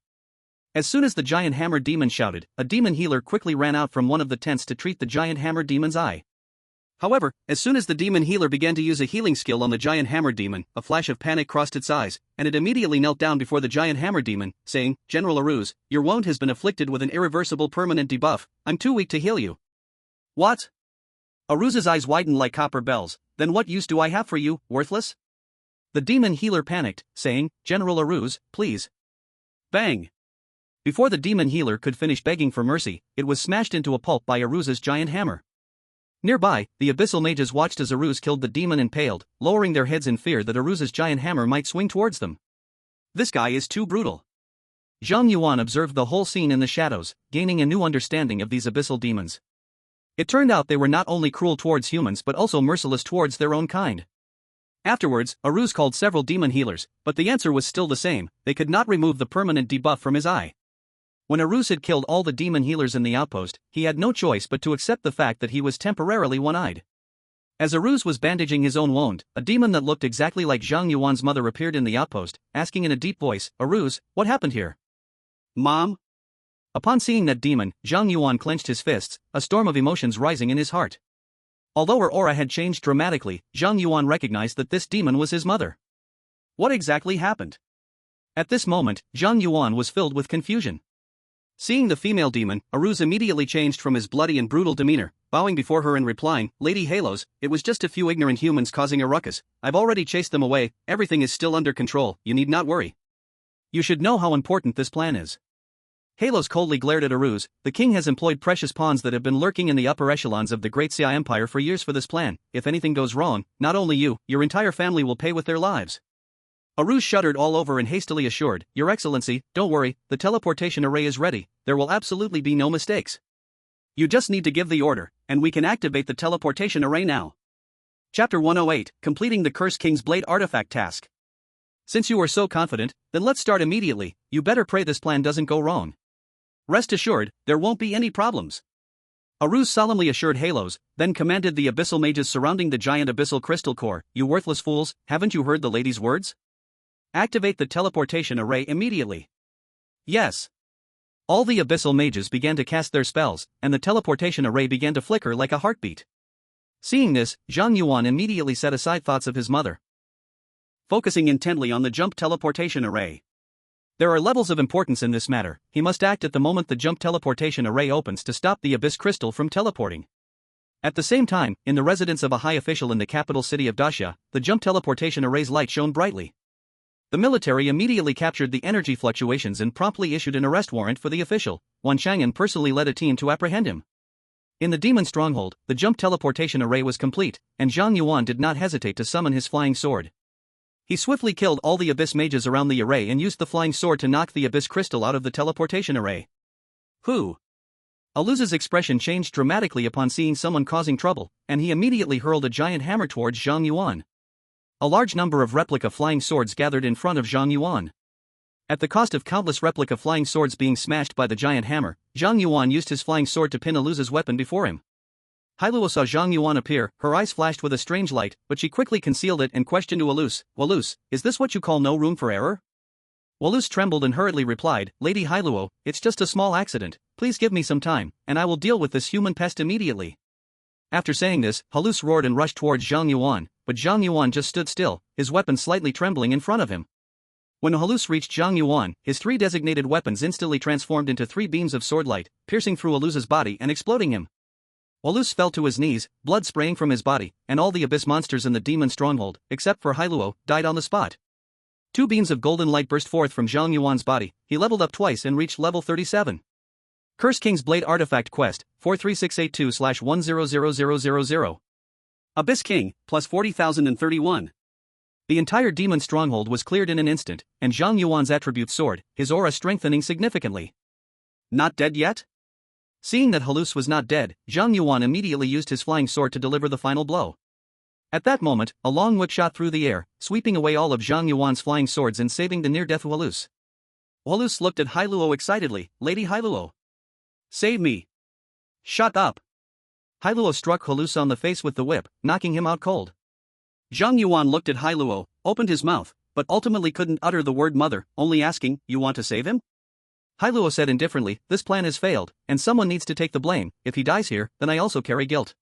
As soon as the giant hammer demon shouted, a demon healer quickly ran out from one of the tents to treat the giant hammer demon's eye. However, as soon as the demon healer began to use a healing skill on the giant hammer demon, a flash of panic crossed its eyes, and it immediately knelt down before the giant hammer demon, saying, General Aruz, your wound has been afflicted with an irreversible permanent debuff, I'm too weak to heal you. What? Aruz's eyes widened like copper bells, then what use do I have for you, worthless? The demon healer panicked, saying, General Aruz, please. Bang! Before the demon healer could finish begging for mercy, it was smashed into a pulp by Aruz's giant hammer. Nearby, the abyssal mages watched as Aruz killed the demon impaled, lowering their heads in fear that Aruz's giant hammer might swing towards them. This guy is too brutal. Zhang Yuan observed the whole scene in the shadows, gaining a new understanding of these abyssal demons. It turned out they were not only cruel towards humans but also merciless towards their own kind. Afterwards, Aruz called several demon healers, but the answer was still the same: they could not remove the permanent debuff from his eye. When Aruz had killed all the demon healers in the outpost, he had no choice but to accept the fact that he was temporarily one-eyed. As Aruz was bandaging his own wound, a demon that looked exactly like Zhang Yuan's mother appeared in the outpost, asking in a deep voice, "Aruz, what happened here?" "Mom?" Upon seeing that demon, Zhang Yuan clenched his fists, a storm of emotions rising in his heart. Although her aura had changed dramatically, Zhang Yuan recognized that this demon was his mother. What exactly happened? At this moment, Zhang Yuan was filled with confusion. Seeing the female demon, Aruz immediately changed from his bloody and brutal demeanor, bowing before her and replying, "Lady Halos, it was just a few ignorant humans causing a ruckus. I've already chased them away, everything is still under control, you need not worry. You should know how important this plan is." Halos coldly glared at Aruz. "The king has employed precious pawns that have been lurking in the upper echelons of the Great Xue'er Empire for years for this plan. If anything goes wrong, not only you, your entire family will pay with their lives." Aruz shuddered all over and hastily assured, "Your Excellency, don't worry, the teleportation array is ready, there will absolutely be no mistakes. You just need to give the order, and we can activate the teleportation array now." Chapter 108, Completing the Cursed King's Blade Artifact Task. Since you are so confident, then let's start immediately. You better pray this plan doesn't go wrong. Rest assured, there won't be any problems. Aruz solemnly assured Halos, then commanded the abyssal mages surrounding the giant abyssal crystal core, "You worthless fools, haven't you heard the lady's words? Activate the teleportation array immediately." Yes. All the abyssal mages began to cast their spells, and the teleportation array began to flicker like a heartbeat. Seeing this, Zhang Yuan immediately set aside thoughts of his mother, focusing intently on the jump teleportation array. There are levels of importance in this matter. He must act at the moment the jump teleportation array opens to stop the abyss crystal from teleporting. At the same time, in the residence of a high official in the capital city of Daxia, the jump teleportation array's light shone brightly. The military immediately captured the energy fluctuations and promptly issued an arrest warrant for the official. Wan Chang'an personally led a team to apprehend him. In the demon stronghold, the jump teleportation array was complete, and Zhang Yuan did not hesitate to summon his flying sword. He swiftly killed all the abyss mages around the array and used the flying sword to knock the abyss crystal out of the teleportation array. Who? Aluz's expression changed dramatically upon seeing someone causing trouble, and he immediately hurled a giant hammer towards Zhang Yuan. A large number of replica flying swords gathered in front of Zhang Yuan. At the cost of countless replica flying swords being smashed by the giant hammer, Zhang Yuan used his flying sword to pin Aluz's weapon before him. Hailuo saw Zhang Yuan appear, her eyes flashed with a strange light, but she quickly concealed it and questioned to Waluz, "Waluz, is this what you call no room for error?" Waluz trembled and hurriedly replied, "Lady Hailuo, it's just a small accident, please give me some time, and I will deal with this human pest immediately." After saying this, Halus roared and rushed towards Zhang Yuan, but Zhang Yuan just stood still, his weapon slightly trembling in front of him. When Halus reached Zhang Yuan, his three designated weapons instantly transformed into three beams of sword light, piercing through Haluz's body and exploding him. Waluz fell to his knees, blood spraying from his body, and all the abyss monsters in the demon stronghold, except for Hailuo, died on the spot. Two beams of golden light burst forth from Zhang Yuan's body. He leveled up twice and reached level 37. Cursed King's Blade Artifact Quest, 43682/100000. Abyss King, plus 40,031. The entire demon stronghold was cleared in an instant, and Zhang Yuan's attribute soared, his aura strengthening significantly. Not dead yet? Seeing that Halus was not dead, Zhang Yuan immediately used his flying sword to deliver the final blow. At that moment, a long whip shot through the air, sweeping away all of Zhang Yuan's flying swords and saving the near-death Halus. Halus looked at Hailuo excitedly, "Lady Hailuo, save me! Shut up!" Hailuo struck Halus on the face with the whip, knocking him out cold. Zhang Yuan looked at Hailuo, opened his mouth, but ultimately couldn't utter the word mother, only asking, "You want to save him?" Hailuo said indifferently, "This plan has failed, and someone needs to take the blame. If he dies here, then I also carry guilt."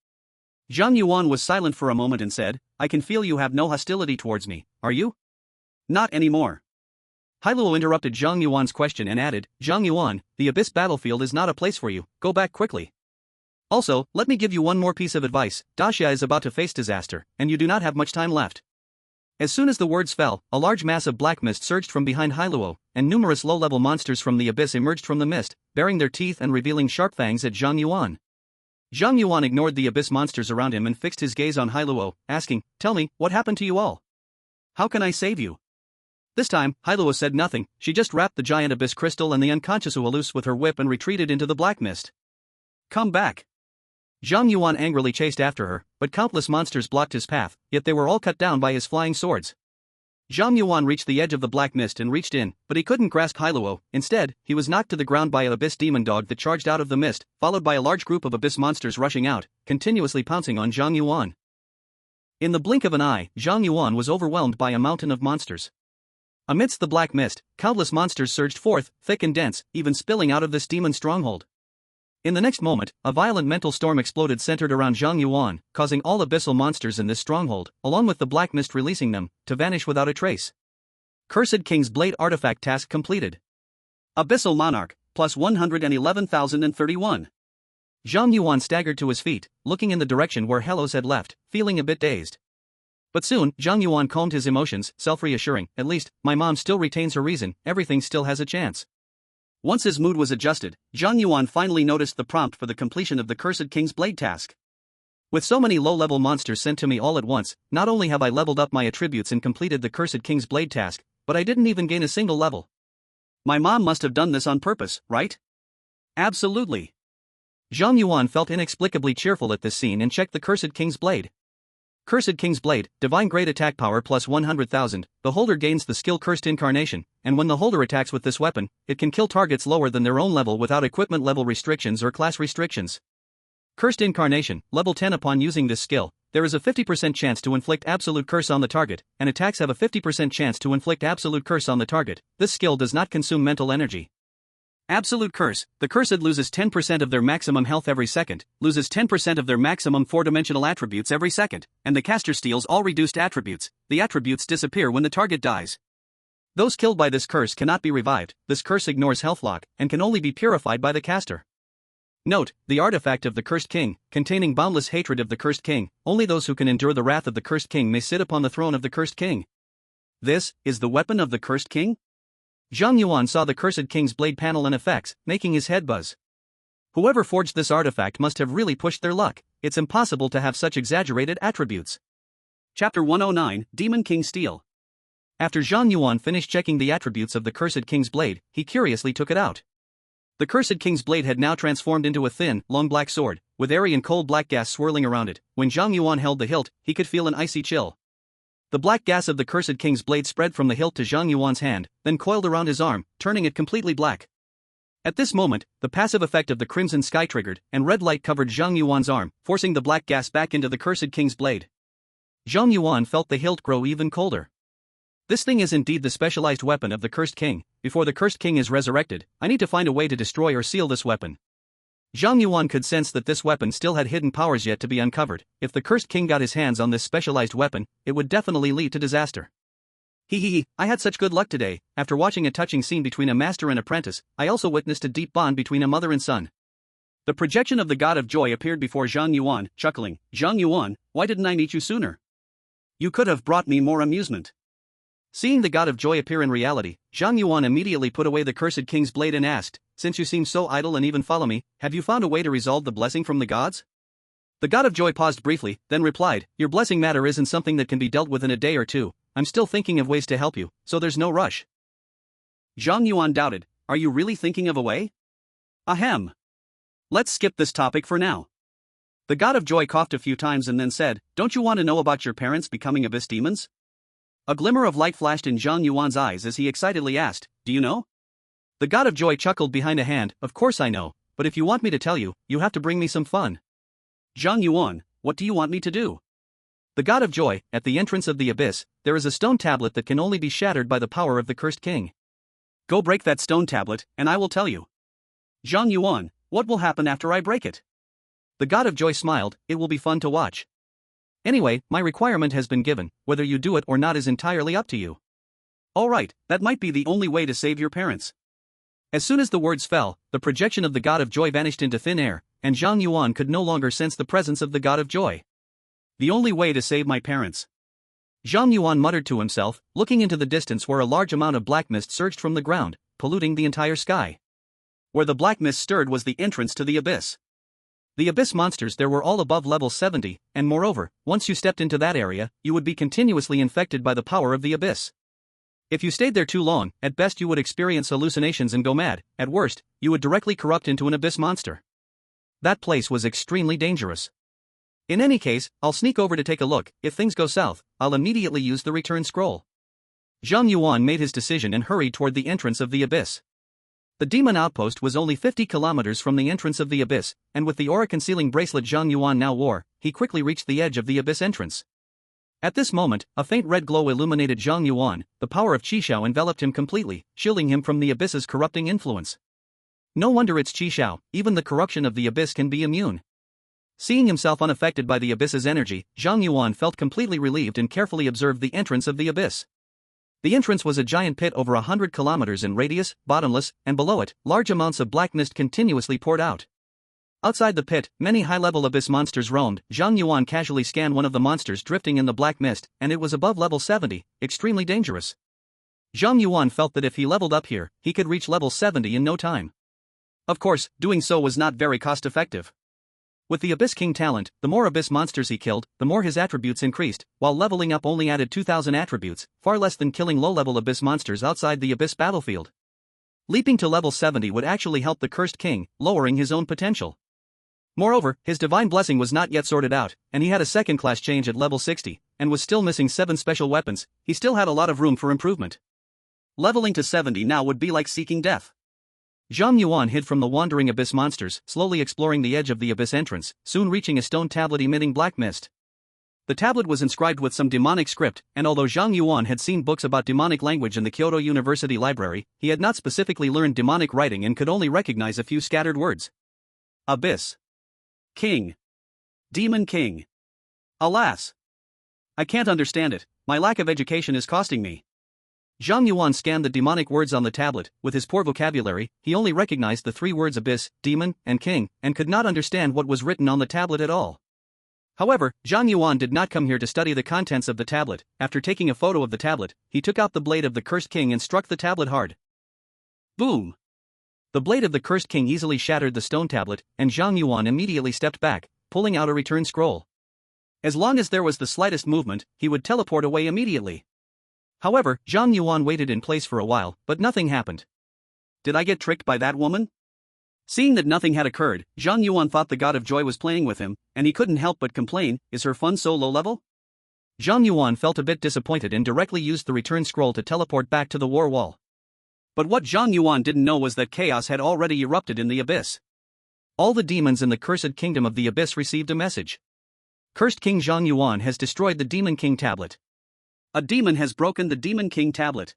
Zhang Yuan was silent for a moment and said, "I can feel you have no hostility towards me, are you?" "Not anymore." Hailuo interrupted Zhang Yuan's question and added, "Zhang Yuan, the Abyss battlefield is not a place for you, go back quickly. Also, let me give you one more piece of advice, Daxia is about to face disaster, and you do not have much time left." As soon as the words fell, a large mass of black mist surged from behind Hailuo, and numerous low-level monsters from the abyss emerged from the mist, baring their teeth and revealing sharp fangs at Zhang Yuan. Zhang Yuan ignored the abyss monsters around him and fixed his gaze on Hailuo, asking, "Tell me, what happened to you all? How can I save you?" This time, Hailuo said nothing, she just wrapped the giant abyss crystal and the unconscious Halus with her whip and retreated into the black mist. "Come back. Zhang Yuan angrily chased after her, but countless monsters blocked his path, yet they were all cut down by his flying swords. Zhang Yuan reached the edge of the black mist and reached in, but he couldn't grasp Hailuo. Instead, he was knocked to the ground by an abyss demon dog that charged out of the mist, followed by a large group of abyss monsters rushing out, continuously pouncing on Zhang Yuan. In the blink of an eye, Zhang Yuan was overwhelmed by a mountain of monsters. Amidst the black mist, countless monsters surged forth, thick and dense, even spilling out of this demon stronghold. In the next moment, a violent mental storm exploded centered around Zhang Yuan, causing all abyssal monsters in this stronghold, along with the black mist releasing them, to vanish without a trace. Cursed King's Blade artifact task completed. Abyssal Monarch, plus 111,031. Zhang Yuan staggered to his feet, looking in the direction where Helos had left, feeling a bit dazed. But soon, Zhang Yuan calmed his emotions, self-reassuring, at least, my mom still retains her reason, everything still has a chance. Once his mood was adjusted, Zhang Yuan finally noticed the prompt for the completion of the Cursed King's Blade task. With so many low-level monsters sent to me all at once, not only have I leveled up my attributes and completed the Cursed King's Blade task, but I didn't even gain a single level. My mom must have done this on purpose, right? Absolutely. Zhang Yuan felt inexplicably cheerful at this scene and checked the Cursed King's Blade. Cursed King's Blade, Divine Great Attack Power plus 100,000, the holder gains the skill Cursed Incarnation, and when the holder attacks with this weapon, it can kill targets lower than their own level without equipment level restrictions or class restrictions. Cursed Incarnation, level 10. Upon using this skill, there is a 50% chance to inflict absolute curse on the target, and attacks have a 50% chance to inflict absolute curse on the target. This skill does not consume mental energy. Absolute Curse, the cursed loses 10% of their maximum health every second, loses 10% of their maximum 4-dimensional attributes every second, and the caster steals all reduced attributes. The attributes disappear when the target dies. Those killed by this curse cannot be revived. This curse ignores health lock, and can only be purified by the caster. Note, the artifact of the Cursed King, containing boundless hatred of the Cursed King, only those who can endure the wrath of the Cursed King may sit upon the throne of the Cursed King. This is the weapon of the Cursed King? Zhang Yuan saw the Cursed King's Blade panel and effects, making his head buzz. Whoever forged this artifact must have really pushed their luck. It's impossible to have such exaggerated attributes. Chapter 109, Demon King Steel. After Zhang Yuan finished checking the attributes of the Cursed King's Blade, he curiously took it out. The Cursed King's Blade had now transformed into a thin, long black sword, with airy and cold black gas swirling around it. When Zhang Yuan held the hilt, he could feel an icy chill. The black gas of the Cursed King's Blade spread from the hilt to Zhang Yuan's hand, then coiled around his arm, turning it completely black. At this moment, the passive effect of the Crimson Sky triggered, and red light covered Zhang Yuan's arm, forcing the black gas back into the Cursed King's Blade. Zhang Yuan felt the hilt grow even colder. This thing is indeed the specialized weapon of the Cursed King. Before the Cursed King is resurrected, I need to find a way to destroy or seal this weapon. Zhang Yuan could sense that this weapon still had hidden powers yet to be uncovered. If the Cursed King got his hands on this specialized weapon, it would definitely lead to disaster. I had such good luck today. After watching a touching scene between a master and apprentice, I also witnessed a deep bond between a mother and son. The projection of the God of Joy appeared before Zhang Yuan, chuckling, Zhang Yuan, why didn't I meet you sooner? You could have brought me more amusement. Seeing the God of Joy appear in reality, Zhang Yuan immediately put away the Cursed King's Blade and asked, since you seem so idle and even follow me, have you found a way to resolve the blessing from the gods? The God of Joy paused briefly, then replied, your blessing matter isn't something that can be dealt with in a day or two. I'm still thinking of ways to help you, so there's no rush. Zhang Yuan doubted, are you really thinking of a way? Ahem. Let's skip this topic for now. The God of Joy coughed a few times and then said, don't you want to know about your parents becoming abyss demons? A glimmer of light flashed in Zhang Yuan's eyes as he excitedly asked, do you know? The God of Joy chuckled behind a hand, of course I know, but if you want me to tell you, you have to bring me some fun. Zhang Yuan, what do you want me to do? The God of Joy, at the entrance of the abyss, there is a stone tablet that can only be shattered by the power of the Cursed King. Go break that stone tablet, and I will tell you. Zhang Yuan, what will happen after I break it? The God of Joy smiled, it will be fun to watch. Anyway, my requirement has been given, whether you do it or not is entirely up to you. Alright, that might be the only way to save your parents. As soon as the words fell, the projection of the God of Joy vanished into thin air, and Zhang Yuan could no longer sense the presence of the God of Joy. The only way to save my parents. Zhang Yuan muttered to himself, looking into the distance where a large amount of black mist surged from the ground, polluting the entire sky. Where the black mist stirred was the entrance to the abyss. The abyss monsters there were all above level 70, and moreover, once you stepped into that area, you would be continuously infected by the power of the abyss. If you stayed there too long, at best you would experience hallucinations and go mad, at worst, you would directly corrupt into an abyss monster. That place was extremely dangerous. In any case, I'll sneak over to take a look. If things go south, I'll immediately use the return scroll. Zhang Yuan made his decision and hurried toward the entrance of the abyss. The demon outpost was only 50 kilometers from the entrance of the abyss, and with the aura-concealing bracelet Zhang Yuan now wore, he quickly reached the edge of the abyss entrance. At this moment, a faint red glow illuminated Zhang Yuan. The power of Qishao enveloped him completely, shielding him from the abyss's corrupting influence. No wonder it's Qishao, even the corruption of the abyss can be immune. Seeing himself unaffected by the abyss's energy, Zhang Yuan felt completely relieved and carefully observed the entrance of the abyss. The entrance was a giant pit over 100 kilometers in radius, bottomless, and below it, large amounts of black mist continuously poured out. Outside the pit, many high-level abyss monsters roamed. Zhang Yuan casually scanned one of the monsters drifting in the black mist, and it was above level 70, extremely dangerous. Zhang Yuan felt that if he leveled up here, he could reach level 70 in no time. Of course, doing so was not very cost-effective. With the Abyss King talent, the more Abyss monsters he killed, the more his attributes increased, while leveling up only added 2,000 attributes, far less than killing low-level Abyss monsters outside the Abyss battlefield. Leaping to level 70 would actually help the Cursed King, lowering his own potential. Moreover, his Divine Blessing was not yet sorted out, and he had a second-class change at level 60, and was still missing 7 special weapons. He still had a lot of room for improvement. Leveling to 70 now would be like seeking death. Zhang Yuan hid from the wandering abyss monsters, slowly exploring the edge of the abyss entrance, soon reaching a stone tablet emitting black mist. The tablet was inscribed with some demonic script, and although Zhang Yuan had seen books about demonic language in the Kyoto University Library, he had not specifically learned demonic writing and could only recognize a few scattered words. Abyss. King. Demon King. Alas. I can't understand it. My lack of education is costing me. Zhang Yuan scanned the demonic words on the tablet. With his poor vocabulary, he only recognized the 3 words abyss, demon, and king, and could not understand what was written on the tablet at all. However, Zhang Yuan did not come here to study the contents of the tablet. After taking a photo of the tablet, he took out the blade of the Cursed King and struck the tablet hard. Boom! The blade of the Cursed King easily shattered the stone tablet, and Zhang Yuan immediately stepped back, pulling out a return scroll. As long as there was the slightest movement, he would teleport away immediately. However, Zhang Yuan waited in place for a while, but nothing happened. Did I get tricked by that woman? Seeing that nothing had occurred, Zhang Yuan thought the God of Joy was playing with him, and he couldn't help but complain, is her fun so low level? Zhang Yuan felt a bit disappointed and directly used the return scroll to teleport back to the war wall. But what Zhang Yuan didn't know was that chaos had already erupted in the abyss. All the demons in the cursed kingdom of the abyss received a message. Cursed King Zhang Yuan has destroyed the Demon King tablet. A demon has broken the Demon King tablet.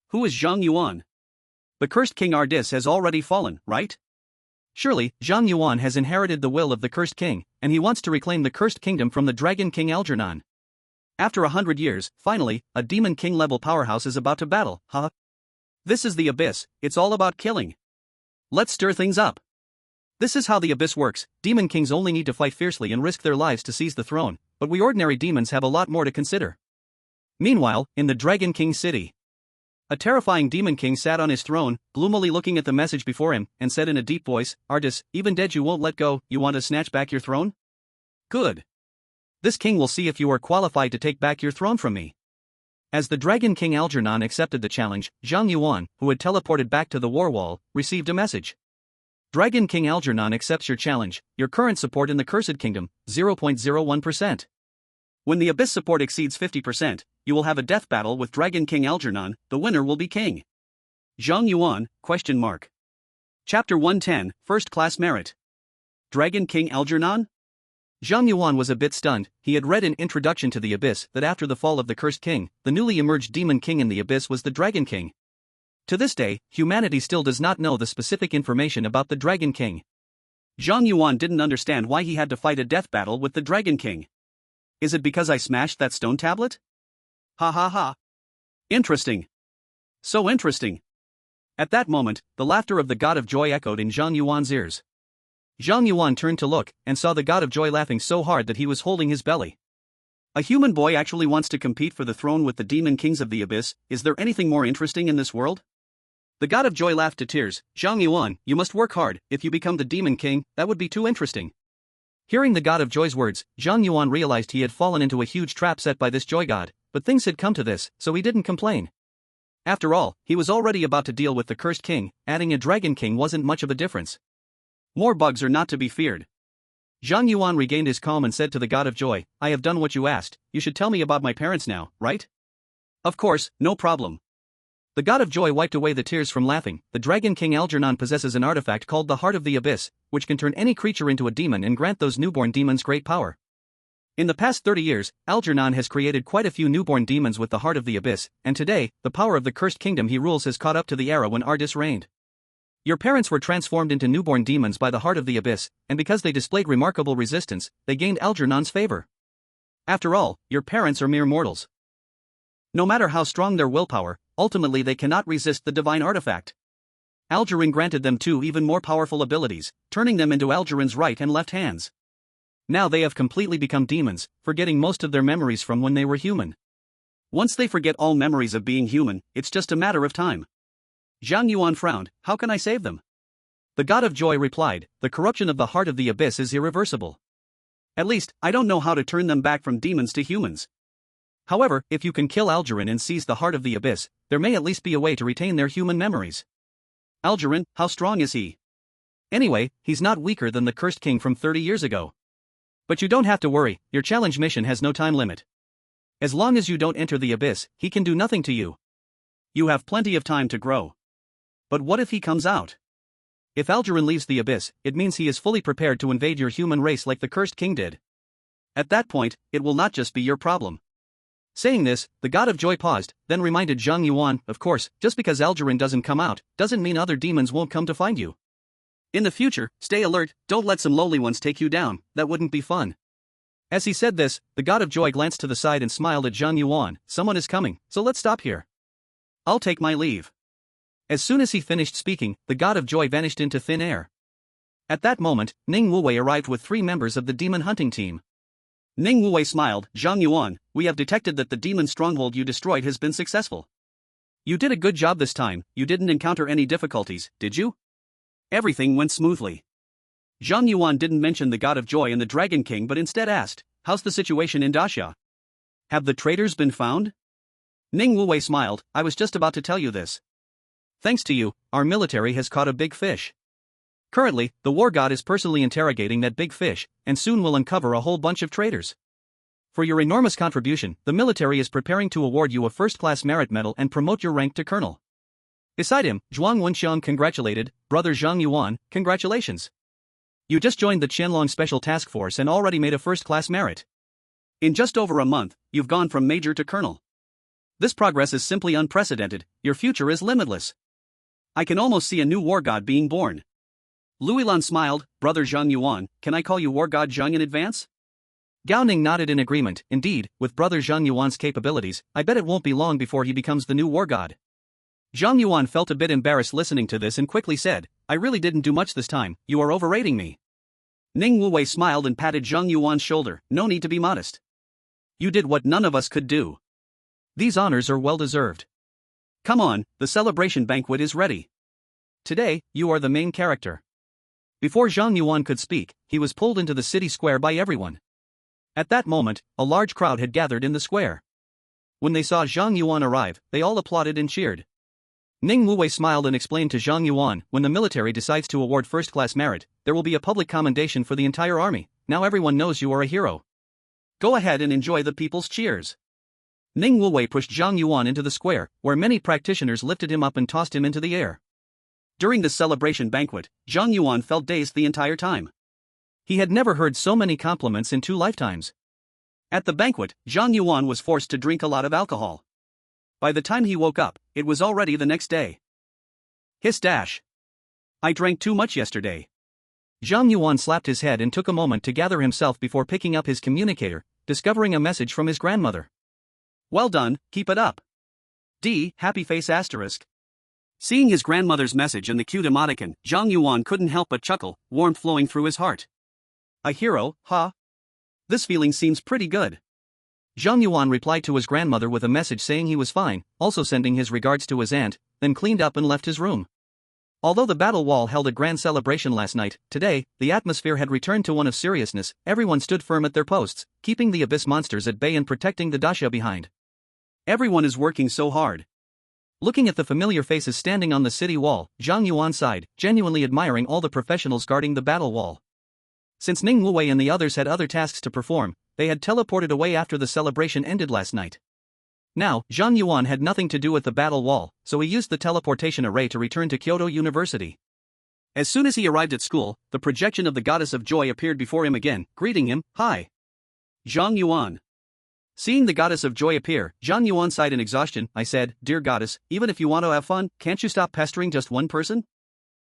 Who is Zhang Yuan? The Cursed King Ardis has already fallen, right? Surely, Zhang Yuan has inherited the will of the Cursed King, and he wants to reclaim the Cursed Kingdom from the Dragon King Algernon. After 100 years, finally, a Demon King level powerhouse is about to battle, huh? This is the Abyss, it's all about killing. Let's stir things up. This is how the Abyss works. Demon Kings only need to fight fiercely and risk their lives to seize the throne, but we ordinary demons have a lot more to consider. Meanwhile, in the Dragon King city, a terrifying Demon King sat on his throne, gloomily looking at the message before him, and said in a deep voice, Ardis, even dead you won't let go. You want to snatch back your throne? Good. This king will see if you are qualified to take back your throne from me. As the Dragon King Algernon accepted the challenge, Zhang Yuan, who had teleported back to the war wall, received a message. Dragon King Algernon accepts your challenge. Your current support in the Cursed Kingdom, 0.01%. When the Abyss support exceeds 50%, you will have a death battle with Dragon King Algernon. The winner will be king. Zhang Yuan, ? Chapter 110, First Class Merit. Dragon King Algernon? Zhang Yuan was a bit stunned. He had read in Introduction to the Abyss that after the fall of the Cursed King, the newly emerged Demon King in the Abyss was the Dragon King. To this day, humanity still does not know the specific information about the Dragon King. Zhang Yuan didn't understand why he had to fight a death battle with the Dragon King. Is it because I smashed that stone tablet? Ha ha ha. Interesting. So interesting. At that moment, the laughter of the God of Joy echoed in Zhang Yuan's ears. Zhang Yuan turned to look, and saw the God of Joy laughing so hard that he was holding his belly. A human boy actually wants to compete for the throne with the Demon Kings of the Abyss. Is there anything more interesting in this world? The God of Joy laughed to tears. Zhang Yuan, you must work hard. If you become the Demon King, that would be too interesting. Hearing the God of Joy's words, Zhang Yuan realized he had fallen into a huge trap set by this Joy God, but things had come to this, so he didn't complain. After all, he was already about to deal with the Cursed King. Adding a Dragon King wasn't much of a difference. More bugs are not to be feared. Zhang Yuan regained his calm and said to the god of joy, I have done what you asked, you should tell me about my parents now, right? Of course, no problem. The god of joy wiped away the tears from laughing. The Dragon King Algernon possesses an artifact called the Heart of the Abyss, which can turn any creature into a demon and grant those newborn demons great power. In the past 30 years, Algernon has created quite a few newborn demons with the Heart of the Abyss, and today, the power of the cursed kingdom he rules has caught up to the era when Ardis reigned. Your parents were transformed into newborn demons by the Heart of the Abyss, and because they displayed remarkable resistance, they gained Algernon's favor. After all, your parents are mere mortals. No matter how strong their willpower, ultimately they cannot resist the divine artifact. Algeron granted them two even more powerful abilities, turning them into Algeron's right and left hands. Now they have completely become demons, forgetting most of their memories from when they were human. Once they forget all memories of being human, it's just a matter of time. Zhang Yuan frowned, how can I save them? The god of joy replied, the corruption of the Heart of the Abyss is irreversible. At least, I don't know how to turn them back from demons to humans. However, if you can kill Algeron and seize the Heart of the Abyss, there may at least be a way to retain their human memories. Algeron, how strong is he? Anyway, he's not weaker than the cursed king from 30 years ago. But you don't have to worry, your challenge mission has no time limit. As long as you don't enter the abyss, he can do nothing to you. You have plenty of time to grow. But what if he comes out? If Algeron leaves the abyss, it means he is fully prepared to invade your human race like the cursed king did. At that point, it will not just be your problem. Saying this, the god of joy paused, then reminded Zhang Yuan, of course, just because Algeron doesn't come out, doesn't mean other demons won't come to find you. In the future, stay alert, don't let some lowly ones take you down, that wouldn't be fun. As he said this, the god of joy glanced to the side and smiled at Zhang Yuan, someone is coming, so let's stop here. I'll take my leave. As soon as he finished speaking, the god of joy vanished into thin air. At that moment, Ning Wuwei arrived with 3 members of the demon hunting team. Ning Wuwei smiled, Zhang Yuan, we have detected that the demon stronghold you destroyed has been successful. You did a good job this time, you didn't encounter any difficulties, did you? Everything went smoothly. Zhang Yuan didn't mention the god of joy and the Dragon King but instead asked, how's the situation in Daxia? Have the traitors been found? Ning Wuwei smiled, I was just about to tell you this. Thanks to you, our military has caught a big fish. Currently, the war god is personally interrogating that big fish, and soon will uncover a whole bunch of traitors. For your enormous contribution, the military is preparing to award you a first-class merit medal and promote your rank to colonel. Beside him, Zhuang Wenxiang congratulated, Brother Zhang Yuan, congratulations. You just joined the Qianlong Special Task Force and already made a first-class merit. In just over a month, you've gone from major to colonel. This progress is simply unprecedented, your future is limitless. I can almost see a new war god being born. Luilan smiled, Brother Zhang Yuan, can I call you War God Zhang in advance? Gao Ning nodded in agreement, indeed, with Brother Zhang Yuan's capabilities, I bet it won't be long before he becomes the new war god. Zhang Yuan felt a bit embarrassed listening to this and quickly said, I really didn't do much this time, you are overrating me. Ning Wuwei smiled and patted Zhang Yuan's shoulder, no need to be modest. You did what none of us could do. These honors are well deserved. Come on, the celebration banquet is ready. Today, you are the main character. Before Zhang Yuan could speak, he was pulled into the city square by everyone. At that moment, a large crowd had gathered in the square. When they saw Zhang Yuan arrive, they all applauded and cheered. Ning Wuwei smiled and explained to Zhang Yuan, when the military decides to award first-class merit, there will be a public commendation for the entire army, now everyone knows you are a hero. Go ahead and enjoy the people's cheers. Ning Wuwei pushed Zhang Yuan into the square, where many practitioners lifted him up and tossed him into the air. During this celebration banquet, Zhang Yuan felt dazed the entire time. He had never heard so many compliments in 2 lifetimes. At the banquet, Zhang Yuan was forced to drink a lot of alcohol. By the time he woke up, it was already the next day. Hiss dash. I drank too much yesterday. Zhang Yuan slapped his head and took a moment to gather himself before picking up his communicator, discovering a message from his grandmother. Well done, keep it up. Happy face asterisk. Seeing his grandmother's message and the cute emoticon, Zhang Yuan couldn't help but chuckle, warmth flowing through his heart. A hero, huh? This feeling seems pretty good. Zhang Yuan replied to his grandmother with a message saying he was fine, also sending his regards to his aunt, then cleaned up and left his room. Although the battle wall held a grand celebration last night, today, the atmosphere had returned to one of seriousness, everyone stood firm at their posts, keeping the abyss monsters at bay and protecting the Daxia behind. Everyone is working so hard. Looking at the familiar faces standing on the city wall, Zhang Yuan sighed, genuinely admiring all the professionals guarding the battle wall. Since Ning Wuwei and the others had other tasks to perform, they had teleported away after the celebration ended last night. Now, Zhang Yuan had nothing to do with the battle wall, so he used the teleportation array to return to Kyoto University. As soon as he arrived at school, the projection of the Goddess of Joy appeared before him again, greeting him, "Hi, Zhang Yuan." Seeing the Goddess of Joy appear, Zhang Yuan sighed in exhaustion. "I said, dear Goddess, even if you want to have fun, can't you stop pestering just one person?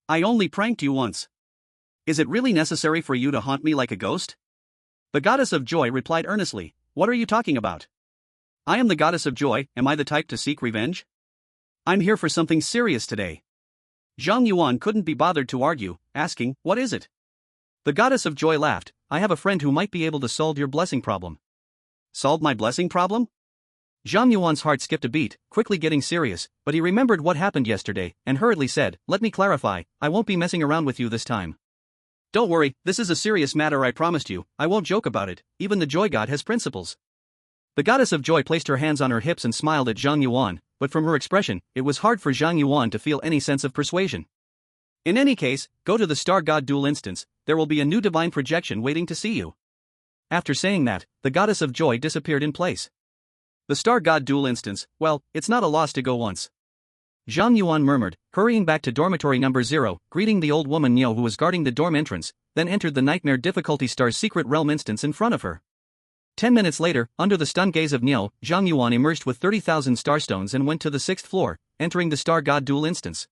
I only pranked you once. Is it really necessary for you to haunt me like a ghost?" The Goddess of Joy replied earnestly, "What are you talking about? I am the Goddess of Joy, am I the type to seek revenge? I'm here for something serious today." Zhang Yuan couldn't be bothered to argue, asking, "What is it?" The Goddess of Joy laughed, "I have a friend who might be able to solve your blessing problem." "Solve my blessing problem?" Zhang Yuan's heart skipped a beat, quickly getting serious, but he remembered what happened yesterday, and hurriedly said, "Let me clarify, I won't be messing around with you this time. Don't worry, this is a serious matter, I promised you, I won't joke about it, even the Joy God has principles." The Goddess of Joy placed her hands on her hips and smiled at Zhang Yuan, but from her expression, it was hard for Zhang Yuan to feel any sense of persuasion. "In any case, go to the Star God Duel instance, there will be a new divine projection waiting to see you." After saying that, the Goddess of Joy disappeared in place. The Star God Duel instance, well, it's not a loss to go once. Zhang Yuan murmured, hurrying back to dormitory number 0, greeting the old woman Niu who was guarding the dorm entrance, then entered the Nightmare Difficulty Star's Secret Realm instance in front of her. 10 minutes later, under the stunned gaze of Niu, Zhang Yuan emerged with 30,000 starstones and went to the 6th floor, entering the Star God Duel instance.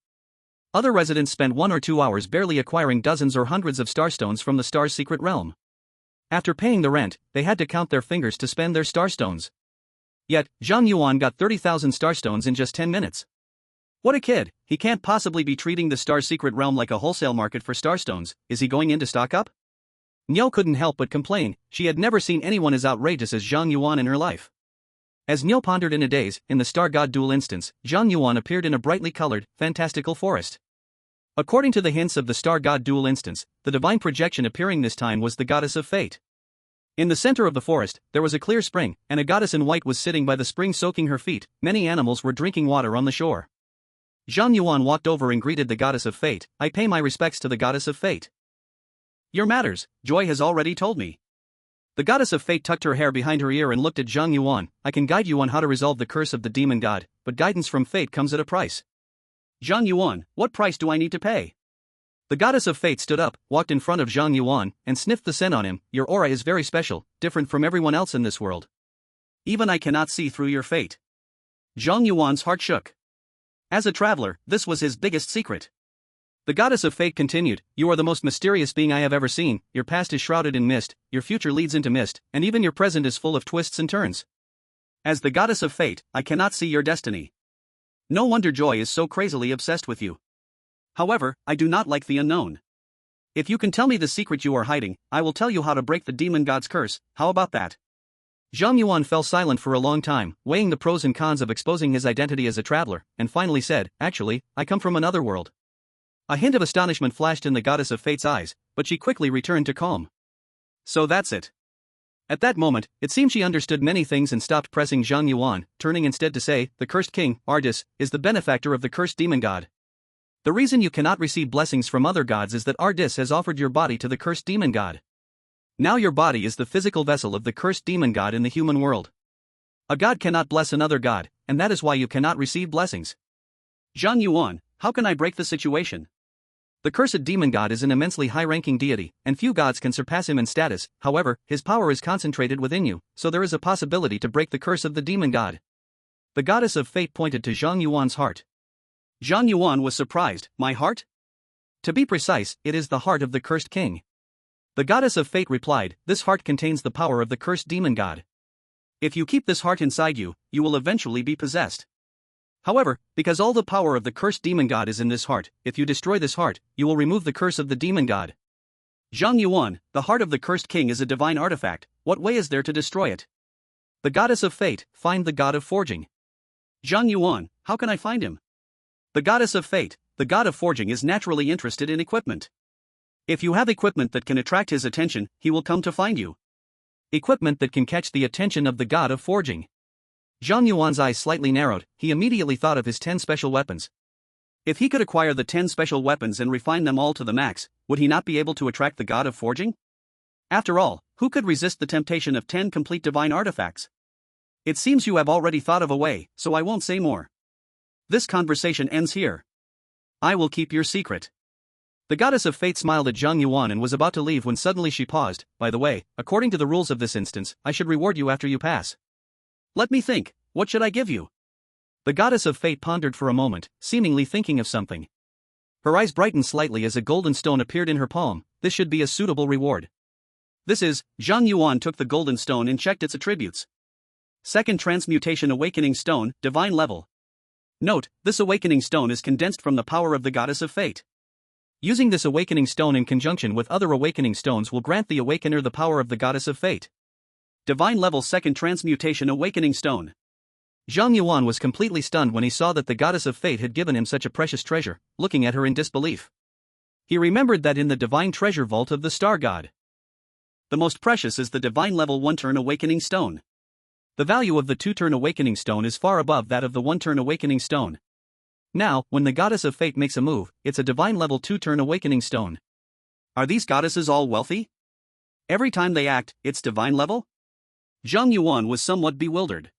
Other residents spent 1 or 2 hours barely acquiring dozens or hundreds of starstones from the star's secret realm. After paying the rent, they had to count their fingers to spend their starstones. Yet, Zhang Yuan got 30,000 starstones in just 10 minutes. What a kid, he can't possibly be treating the star's secret realm like a wholesale market for starstones, is he going in to stock up? Niu couldn't help but complain, she had never seen anyone as outrageous as Zhang Yuan in her life. As Niu pondered in a daze, in the Star God Duel instance, Zhang Yuan appeared in a brightly colored, fantastical forest. According to the hints of the Star God Duel instance, the divine projection appearing this time was the Goddess of Fate. In the center of the forest, there was a clear spring, and a goddess in white was sitting by the spring soaking her feet. Many animals were drinking water on the shore. Zhang Yuan walked over and greeted the Goddess of Fate. "I pay my respects to the Goddess of Fate. Your matters, Joy has already told me." The Goddess of Fate tucked her hair behind her ear and looked at Zhang Yuan. "I can guide you on how to resolve the curse of the demon god, but guidance from fate comes at a price." "Zhang Yuan, what price do I need to pay?" The Goddess of Fate stood up, walked in front of Zhang Yuan, and sniffed the scent on him. "Your aura is very special, different from everyone else in this world. Even I cannot see through your fate." Zhang Yuan's heart shook. As a traveler, this was his biggest secret. The Goddess of Fate continued, "You are the most mysterious being I have ever seen, your past is shrouded in mist, your future leads into mist, and even your present is full of twists and turns. As the Goddess of Fate, I cannot see your destiny. No wonder Joy is so crazily obsessed with you. However, I do not like the unknown. If you can tell me the secret you are hiding, I will tell you how to break the demon god's curse, how about that?" Zhang Yuan fell silent for a long time, weighing the pros and cons of exposing his identity as a traveler, and finally said, "Actually, I come from another world." A hint of astonishment flashed in the Goddess of Fate's eyes, but she quickly returned to calm. "So that's it." At that moment, it seemed she understood many things and stopped pressing Zhang Yuan, turning instead to say, "The cursed king, Ardis, is the benefactor of the cursed demon god. The reason you cannot receive blessings from other gods is that Ardis has offered your body to the cursed demon god. Now your body is the physical vessel of the cursed demon god in the human world. A god cannot bless another god, and that is why you cannot receive blessings." "Zhang Yuan, how can I break the situation?" The cursed demon god is an immensely high-ranking deity, and few gods can surpass him in status. However, his power is concentrated within you, so there is a possibility to break the curse of the demon god. The Goddess of Fate pointed to Zhang Yuan's heart. Zhang Yuan was surprised. "My heart?" "To be precise, it is the heart of the cursed king." The Goddess of Fate replied, "This heart contains the power of the cursed demon god. If you keep this heart inside you, you will eventually be possessed. However, because all the power of the cursed demon god is in this heart, if you destroy this heart, you will remove the curse of the demon god." "Zhang Yuan, the heart of the cursed king is a divine artifact, what way is there to destroy it?" The Goddess of Fate, "Find the god of forging." "Zhang Yuan, how can I find him?" The Goddess of Fate, "The god of forging is naturally interested in equipment. If you have equipment that can attract his attention, he will come to find you. Equipment that can catch the attention of the god of forging." Zhang Yuan's eyes slightly narrowed. He immediately thought of his 10 special weapons. If he could acquire the 10 special weapons and refine them all to the max, would he not be able to attract the god of forging? After all, who could resist the temptation of 10 complete divine artifacts? It seems you have already thought of a way, so I won't say more. This conversation ends here. I will keep your secret. The goddess of fate smiled at Zhang Yuan and was about to leave when suddenly she paused. By the way, according to the rules of this instance, I should reward you after you pass. Let me think, what should I give you? The goddess of fate pondered for a moment, seemingly thinking of something. Her eyes brightened slightly as a golden stone appeared in her palm. This should be a suitable reward. This is, Zhang Yuan took the golden stone and checked its attributes. Second transmutation awakening stone, divine level. Note, this awakening stone is condensed from the power of the goddess of fate. Using this awakening stone in conjunction with other awakening stones will grant the awakener the power of the goddess of fate. Divine level second transmutation awakening stone. Zhang Yuan was completely stunned when he saw that the goddess of fate had given him such a precious treasure, looking at her in disbelief. He remembered that in the divine treasure vault of the star god, the most precious is the divine level 1-turn awakening stone. The value of the 2-turn awakening stone is far above that of the 1-turn awakening stone. Now, when the goddess of fate makes a move, it's a divine level 2-turn awakening stone. Are these goddesses all wealthy? Every time they act, it's divine level? Zhang Yuan was somewhat bewildered.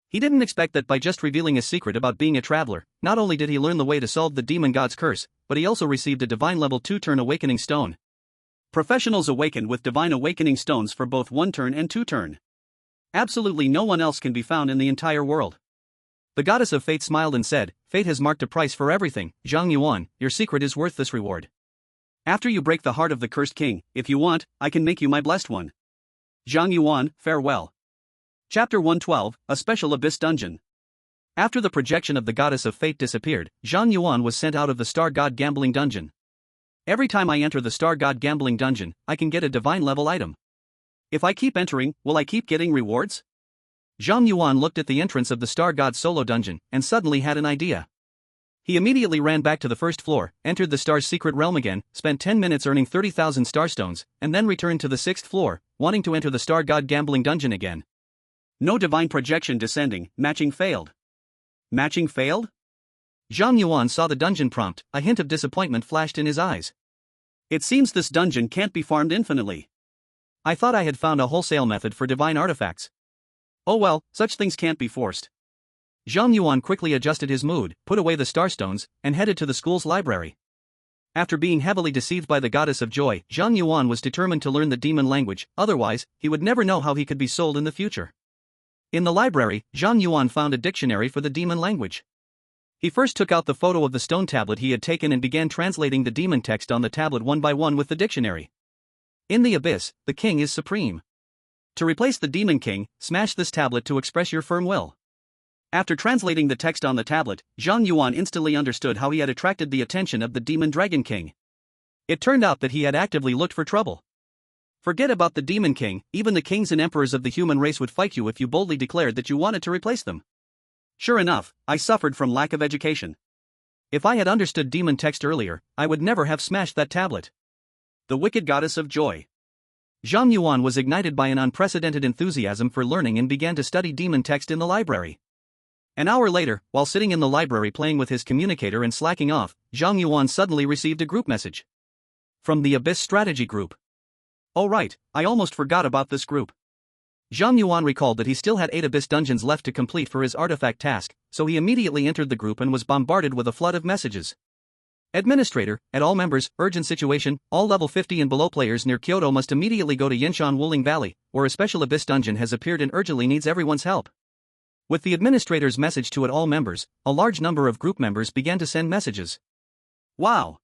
He didn't expect that by just revealing a secret about being a traveler, not only did he learn the way to solve the demon god's curse, but he also received a divine level 2-turn awakening stone. Professionals awaken with divine awakening stones for both 1-turn and 2-turn. Absolutely no one else can be found in the entire world. The goddess of fate smiled and said, "Fate has marked a price for everything, Zhang Yuan, your secret is worth this reward. After you break the heart of the cursed king, if you want, I can make you my blessed one. Zhang Yuan, farewell." Chapter 112, A Special Abyss Dungeon. After the projection of the goddess of fate disappeared, Zhang Yuan was sent out of the star god gambling dungeon. Every time I enter the star god gambling dungeon, I can get a divine level item. If I keep entering, will I keep getting rewards? Zhang Yuan looked at the entrance of the star god solo dungeon, and suddenly had an idea. He immediately ran back to the first floor, entered the star's secret realm again, spent 10 minutes earning 30,000 starstones, and then returned to the 6th floor, wanting to enter the star god gambling dungeon again. No divine projection descending, matching failed. Matching failed? Zhang Yuan saw the dungeon prompt, a hint of disappointment flashed in his eyes. It seems this dungeon can't be farmed infinitely. I thought I had found a wholesale method for divine artifacts. Oh well, such things can't be forced. Zhang Yuan quickly adjusted his mood, put away the starstones, and headed to the school's library. After being heavily deceived by the goddess of joy, Zhang Yuan was determined to learn the demon language, otherwise, he would never know how he could be sold in the future. In the library, Zhang Yuan found a dictionary for the demon language. He first took out the photo of the stone tablet he had taken and began translating the demon text on the tablet one by one with the dictionary. In the abyss, the king is supreme. To replace the demon king, smash this tablet to express your firm will. After translating the text on the tablet, Zhang Yuan instantly understood how he had attracted the attention of the demon dragon king. It turned out that he had actively looked for trouble. Forget about the demon king, even the kings and emperors of the human race would fight you if you boldly declared that you wanted to replace them. Sure enough, I suffered from lack of education. If I had understood demon text earlier, I would never have smashed that tablet. The wicked goddess of joy. Zhang Yuan was ignited by an unprecedented enthusiasm for learning and began to study demon text in the library. An hour later, while sitting in the library playing with his communicator and slacking off, Zhang Yuan suddenly received a group message. From the Abyss Strategy Group. Oh right, I almost forgot about this group. Zhang Yuan recalled that he still had 8 Abyss dungeons left to complete for his artifact task, so he immediately entered the group and was bombarded with a flood of messages. Administrator, at all members, urgent situation, all level 50 and below players near Kyoto must immediately go to Yanshan Wuling Valley, where a special Abyss dungeon has appeared and urgently needs everyone's help. With the administrator's message to all members, a large number of group members began to send messages. Wow!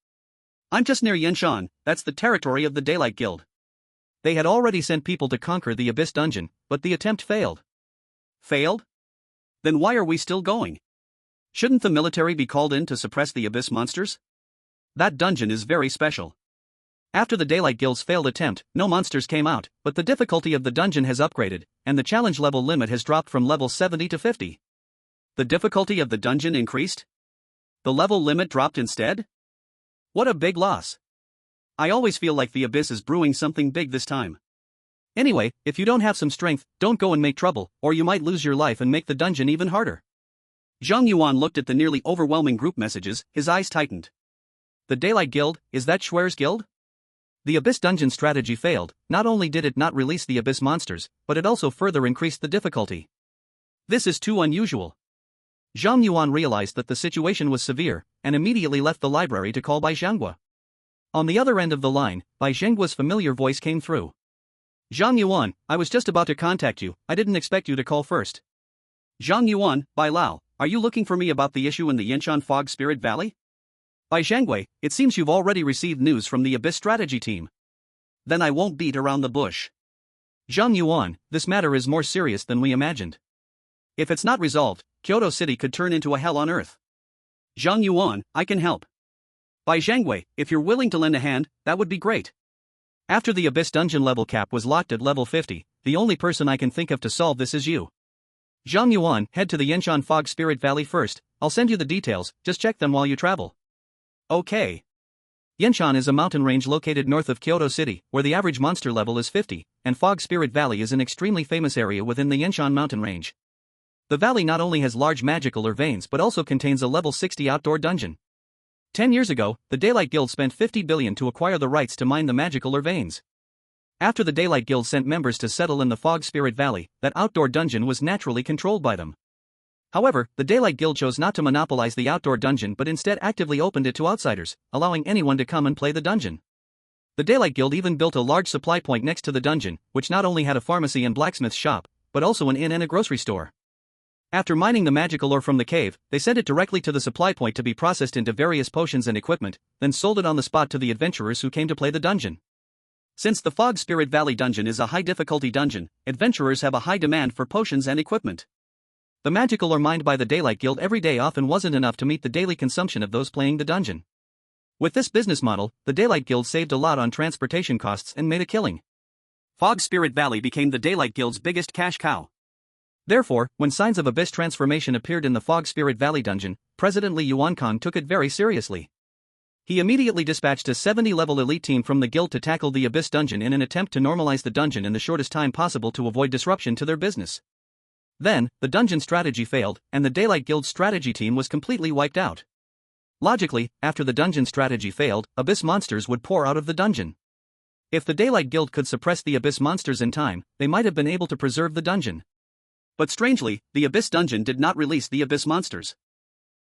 I'm just near Yanshan, that's the territory of the Daylight Guild. They had already sent people to conquer the Abyss dungeon, but the attempt failed. Failed? Then why are we still going? Shouldn't the military be called in to suppress the Abyss monsters? That dungeon is very special. After the Daylight Guild's failed attempt, no monsters came out, but the difficulty of the dungeon has upgraded, and the challenge level limit has dropped from level 70 to 50. The difficulty of the dungeon increased? The level limit dropped instead? What a big loss. I always feel like the Abyss is brewing something big this time. Anyway, if you don't have some strength, don't go and make trouble, or you might lose your life and make the dungeon even harder. Zhang Yuan looked at the nearly overwhelming group messages, his eyes tightened. The Daylight Guild, is that Xue'er's guild? The Abyss dungeon strategy failed. Not only did it not release the Abyss monsters, but it also further increased the difficulty. This is too unusual. Zhang Yuan realized that the situation was severe, and immediately left the library to call Bai Zhanggua. On the other end of the line, Bai Zhanggua's familiar voice came through. Zhang Yuan, I was just about to contact you, I didn't expect you to call first. Zhang Yuan, Bai Lao, are you looking for me about the issue in the Yinshan Fog Spirit Valley? Bai Zhanggua, it seems you've already received news from the Abyss strategy team. Then I won't beat around the bush. Zhang Yuan, this matter is more serious than we imagined. If it's not resolved, Kyoto City could turn into a hell on earth. Zhang Yuan, I can help. Bai Zhanggua, if you're willing to lend a hand, that would be great. After the Abyss dungeon level cap was locked at level 50, the only person I can think of to solve this is you. Zhang Yuan, head to the Yinshan Fog Spirit Valley first, I'll send you the details, just check them while you travel. Okay. Yinshan is a mountain range located north of Kyoto City, where the average monster level is 50, and Fog Spirit Valley is an extremely famous area within the Yinshan mountain range. The valley not only has large magical veins but also contains a level 60 outdoor dungeon. 10 years ago, the Daylight Guild spent 50 billion to acquire the rights to mine the magical veins. After the Daylight Guild sent members to settle in the Fog Spirit Valley, that outdoor dungeon was naturally controlled by them. However, the Daylight Guild chose not to monopolize the outdoor dungeon but instead actively opened it to outsiders, allowing anyone to come and play the dungeon. The Daylight Guild even built a large supply point next to the dungeon, which not only had a pharmacy and blacksmith shop, but also an inn and a grocery store. After mining the magical ore from the cave, they sent it directly to the supply point to be processed into various potions and equipment, then sold it on the spot to the adventurers who came to play the dungeon. Since the Fog Spirit Valley dungeon is a high-difficulty dungeon, adventurers have a high demand for potions and equipment. The magical ore mined by the Daylight Guild every day often wasn't enough to meet the daily consumption of those playing the dungeon. With this business model, the Daylight Guild saved a lot on transportation costs and made a killing. Fog Spirit Valley became the Daylight Guild's biggest cash cow. Therefore, when signs of Abyss transformation appeared in the Fog Spirit Valley dungeon, President Li Yuankang took it very seriously. He immediately dispatched a 70-level elite team from the guild to tackle the Abyss dungeon in an attempt to normalize the dungeon in the shortest time possible to avoid disruption to their business. Then, the dungeon strategy failed, and the Daylight Guild's strategy team was completely wiped out. Logically, after the dungeon strategy failed, Abyss monsters would pour out of the dungeon. If the Daylight Guild could suppress the Abyss monsters in time, they might have been able to preserve the dungeon. But strangely, the Abyss dungeon did not release the Abyss monsters.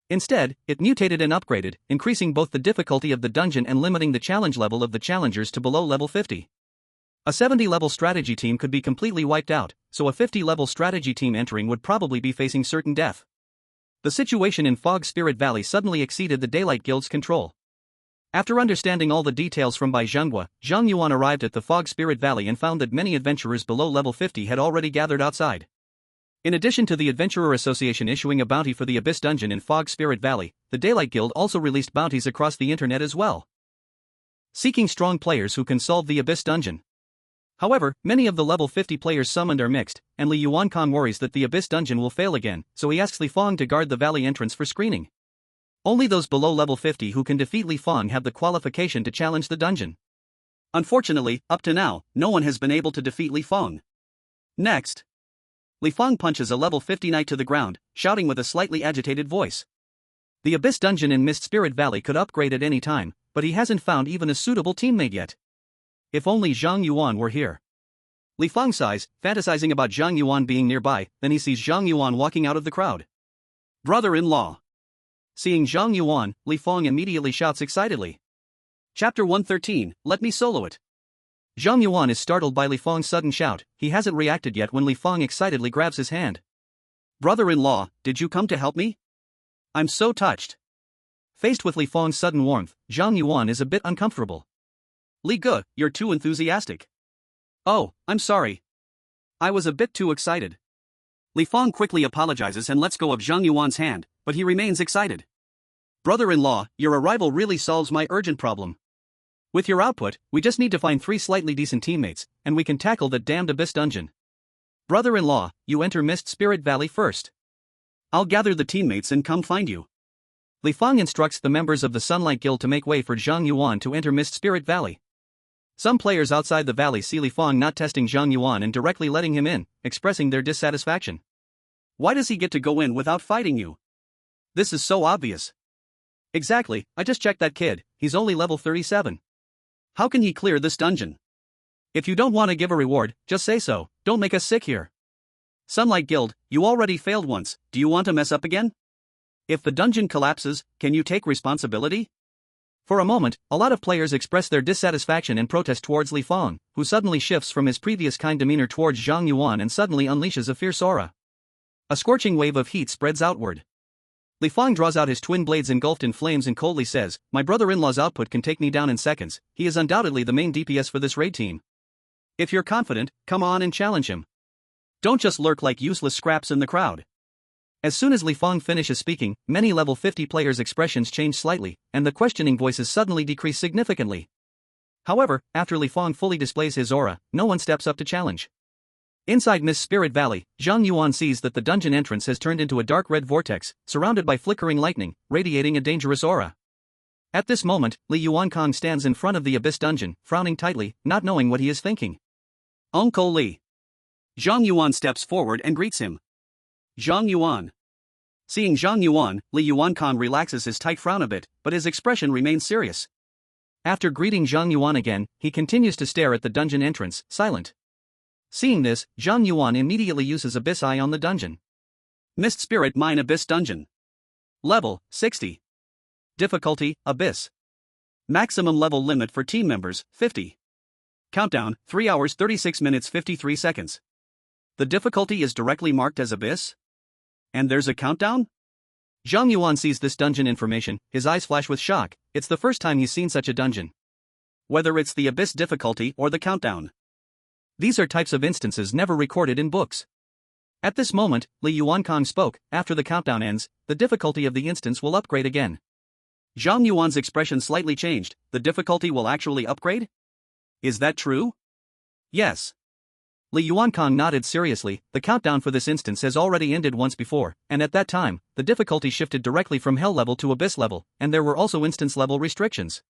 Instead, it mutated and upgraded, increasing both the difficulty of the dungeon and limiting the challenge level of the challengers to below level 50. A 70-level strategy team could be completely wiped out, so a 50-level strategy team entering would probably be facing certain death. The situation in Fog Spirit Valley suddenly exceeded the Daylight Guild's control. After understanding all the details from Bai Zhanggua, Zhang Yuan arrived at the Fog Spirit Valley and found that many adventurers below level 50 had already gathered outside. In addition to the Adventurer Association issuing a bounty for the Abyss dungeon in Fog Spirit Valley, the Daylight Guild also released bounties across the internet as well, seeking strong players who can solve the Abyss dungeon. However, many of the level 50 players summoned are mixed, and Li Yuankang worries that the Abyss dungeon will fail again, so he asks Li Feng to guard the valley entrance for screening. Only those below level 50 who can defeat Li Feng have the qualification to challenge the dungeon. Unfortunately, up to now, no one has been able to defeat Li Feng. Next, Li Feng punches a level 50 knight to the ground, shouting with a slightly agitated voice. The Abyss dungeon in Mist Spirit Valley could upgrade at any time, but he hasn't found even a suitable teammate yet. If only Zhang Yuan were here. Li Feng sighs, fantasizing about Zhang Yuan being nearby, then he sees Zhang Yuan walking out of the crowd. Brother-in-law. Seeing Zhang Yuan, Li Feng immediately shouts excitedly. Chapter 113, Let me solo it. Zhang Yuan is startled by Li Feng's sudden shout. He hasn't reacted yet when Li Feng excitedly grabs his hand. Brother-in-law, did you come to help me? I'm so touched. Faced with Li Feng's sudden warmth, Zhang Yuan is a bit uncomfortable. Li Ge, you're too enthusiastic. Oh, I'm sorry. I was a bit too excited. Li Feng quickly apologizes and lets go of Zhang Yuan's hand, but he remains excited. Brother-in-law, your arrival really solves my urgent problem. With your output, we just need to find 3 slightly decent teammates, and we can tackle the damned Abyss dungeon. Brother-in-law, you enter Mist Spirit Valley first. I'll gather the teammates and come find you. Li Feng instructs the members of the Sunlight Guild to make way for Zhang Yuan to enter Mist Spirit Valley. Some players outside the valley see Li Fang not testing Zhang Yuan and directly letting him in, expressing their dissatisfaction. Why does he get to go in without fighting you? This is so obvious. Exactly, I just checked that kid, he's only level 37. How can he clear this dungeon? If you don't want to give a reward, just say so, don't make us sick here. Sunlight Guild, you already failed once, do you want to mess up again? If the dungeon collapses, can you take responsibility? For a moment, a lot of players express their dissatisfaction and protest towards Li Fang, who suddenly shifts from his previous kind demeanor towards Zhang Yuan and suddenly unleashes a fierce aura. A scorching wave of heat spreads outward. Li Fang draws out his twin blades engulfed in flames and coldly says, "My brother-in-law's output can take me down in seconds, he is undoubtedly the main DPS for this raid team. If you're confident, come on and challenge him. Don't just lurk like useless scraps in the crowd." As soon as Li Fang finishes speaking, many level 50 players' expressions change slightly, and the questioning voices suddenly decrease significantly. However, after Li Fang fully displays his aura, no one steps up to challenge. Inside Mist Spirit Valley, Zhang Yuan sees that the dungeon entrance has turned into a dark red vortex, surrounded by flickering lightning, radiating a dangerous aura. At this moment, Li Yuankong stands in front of the Abyss dungeon, frowning tightly, not knowing what he is thinking. "Uncle Li." Zhang Yuan steps forward and greets him. "Zhang Yuan." Seeing Zhang Yuan, Li Yuankong relaxes his tight frown a bit, but his expression remains serious. After greeting Zhang Yuan again, he continues to stare at the dungeon entrance, silent. Seeing this, Zhang Yuan immediately uses Abyss Eye on the dungeon. Mist Spirit Mine Abyss Dungeon. Level, 60. Difficulty, Abyss. Maximum level limit for team members, 50. Countdown, 3 hours 36 minutes 53 seconds. The difficulty is directly marked as Abyss? And there's a countdown? Zhang Yuan sees this dungeon information, his eyes flash with shock, it's the first time he's seen such a dungeon. Whether it's the Abyss difficulty or the countdown. These are types of instances never recorded in books. At this moment, Li Yuankong spoke, after the countdown ends, the difficulty of the instance will upgrade again. Zhang Yuan's expression slightly changed, the difficulty will actually upgrade? Is that true? Yes. Li Yuankong nodded seriously, the countdown for this instance has already ended once before, and at that time, the difficulty shifted directly from Hell level to Abyss level, and there were also instance level restrictions.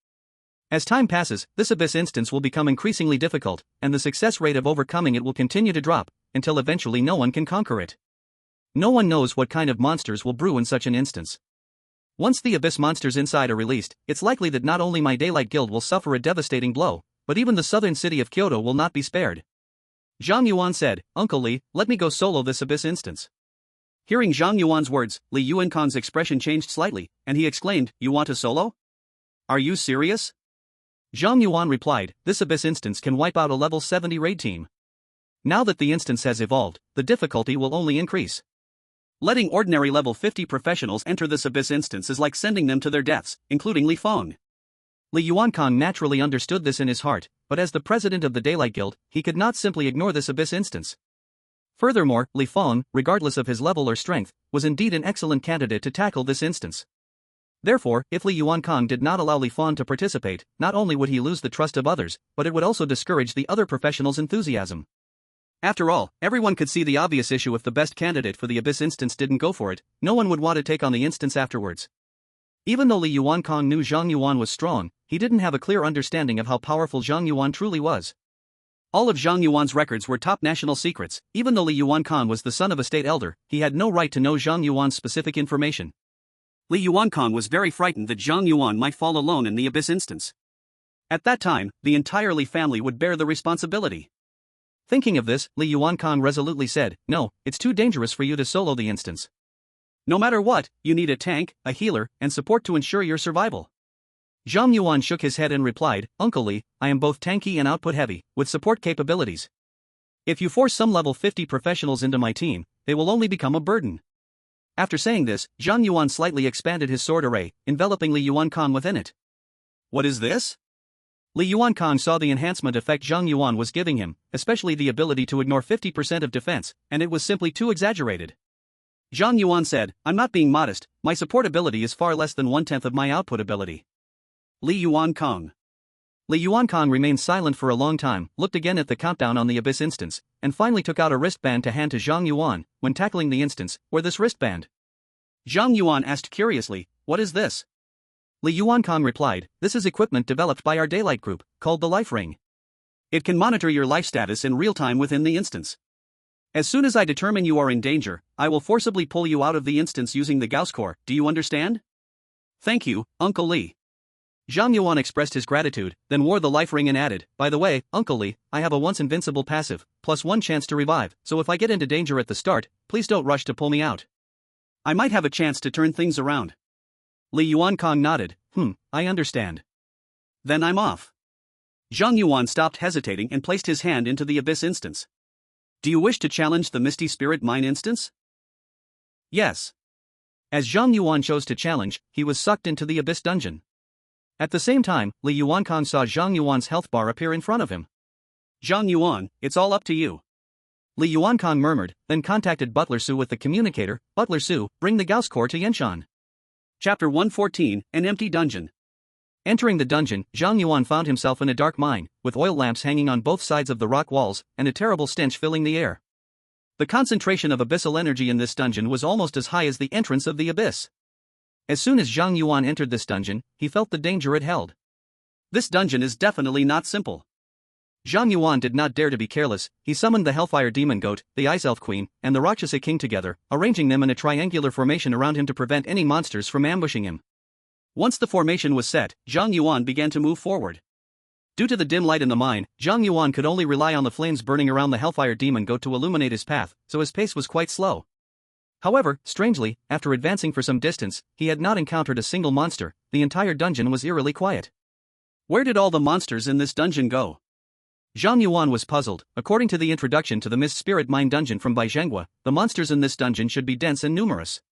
As time passes, this Abyss instance will become increasingly difficult, and the success rate of overcoming it will continue to drop, until eventually no one can conquer it. No one knows what kind of monsters will brew in such an instance. Once the Abyss monsters inside are released, it's likely that not only my Daylight Guild will suffer a devastating blow, but even the southern city of Kyoto will not be spared. Zhang Yuan said, "Uncle Li, let me go solo this Abyss instance." Hearing Zhang Yuan's words, Li Yuankong's expression changed slightly, and he exclaimed, "You want a solo? Are you serious?" Zhang Yuan replied, "This Abyss instance can wipe out a level 70 raid team. Now that the instance has evolved, the difficulty will only increase. Letting ordinary level 50 professionals enter this Abyss instance is like sending them to their deaths, including Li Fang." Li Yuankong naturally understood this in his heart, but as the president of the Daylight Guild, he could not simply ignore this Abyss instance. Furthermore, Li Fang, regardless of his level or strength, was indeed an excellent candidate to tackle this instance. Therefore, if Li Yuankong did not allow Li Fang to participate, not only would he lose the trust of others, but it would also discourage the other professionals' enthusiasm. After all, everyone could see the obvious issue if the best candidate for the Abyss instance didn't go for it, no one would want to take on the instance afterwards. Even though Li Yuankong knew Zhang Yuan was strong, he didn't have a clear understanding of how powerful Zhang Yuan truly was. All of Zhang Yuan's records were top national secrets, even though Li Yuankong was the son of a state elder, he had no right to know Zhang Yuan's specific information. Li Yuankong was very frightened that Zhang Yuan might fall alone in the Abyss instance. At that time, the entire Li family would bear the responsibility. Thinking of this, Li Yuankong resolutely said, "No, it's too dangerous for you to solo the instance. No matter what, you need a tank, a healer, and support to ensure your survival." Zhang Yuan shook his head and replied, "Uncle Li, I am both tanky and output heavy, with support capabilities. If you force some level 50 professionals into my team, they will only become a burden." After saying this, Zhang Yuan slightly expanded his sword array, enveloping Li Yuankong within it. "What is this?" Li Yuankong saw the enhancement effect Zhang Yuan was giving him, especially the ability to ignore 50% of defense, and it was simply too exaggerated. Zhang Yuan said, "I'm not being modest, my support ability is far less than 1/10 of my output ability." Li Yuankong. Li Yuankong remained silent for a long time, looked again at the countdown on the Abyss instance, and finally took out a wristband to hand to Zhang Yuan. When tackling the instance, "Wear this wristband." Zhang Yuan asked curiously, "What is this?" Li Yuankong replied, "This is equipment developed by our Daylight Group, called the Life Ring. It can monitor your life status in real time within the instance. As soon as I determine you are in danger, I will forcibly pull you out of the instance using the Gauss core. Do you understand? Thank you, Uncle Lee. Zhang Yuan expressed his gratitude, then wore the life ring and added, by the way, Uncle Lee, I have a once invincible passive, plus 1 chance to revive, so if I get into danger at the start, please don't rush to pull me out. I might have a chance to turn things around. Li Yuankong nodded, I understand. Then I'm off. Zhang Yuan stopped hesitating and placed his hand into the Abyss instance. Do you wish to challenge the Misty Spirit Mine instance? Yes. As Zhang Yuan chose to challenge, he was sucked into the Abyss dungeon. At the same time, Li Yuankong saw Zhang Yuan's health bar appear in front of him. Zhang Yuan, it's all up to you. Li Yuankong murmured, then contacted Butler Su with the communicator. Butler Su, bring the Gauss core to Yenshan. Chapter 114, An Empty Dungeon. Entering the dungeon, Zhang Yuan found himself in a dark mine, with oil lamps hanging on both sides of the rock walls, and a terrible stench filling the air. The concentration of abyssal energy in this dungeon was almost as high as the entrance of the abyss. As soon as Zhang Yuan entered this dungeon, he felt the danger it held. This dungeon is definitely not simple. Zhang Yuan did not dare to be careless. He summoned the Hellfire Demon Goat, the Ice Elf Queen, and the Rakshasa King together, arranging them in a triangular formation around him to prevent any monsters from ambushing him. Once the formation was set, Zhang Yuan began to move forward. Due to the dim light in the mine, Zhang Yuan could only rely on the flames burning around the Hellfire Demon Goat to illuminate his path, so his pace was quite slow. However, strangely, after advancing for some distance, he had not encountered a single monster. The entire dungeon was eerily quiet. Where did all the monsters in this dungeon go? Zhang Yuan was puzzled. According to the introduction to the Mist Spirit Mine dungeon from Bai Zhenghua, the monsters in this dungeon should be dense and numerous.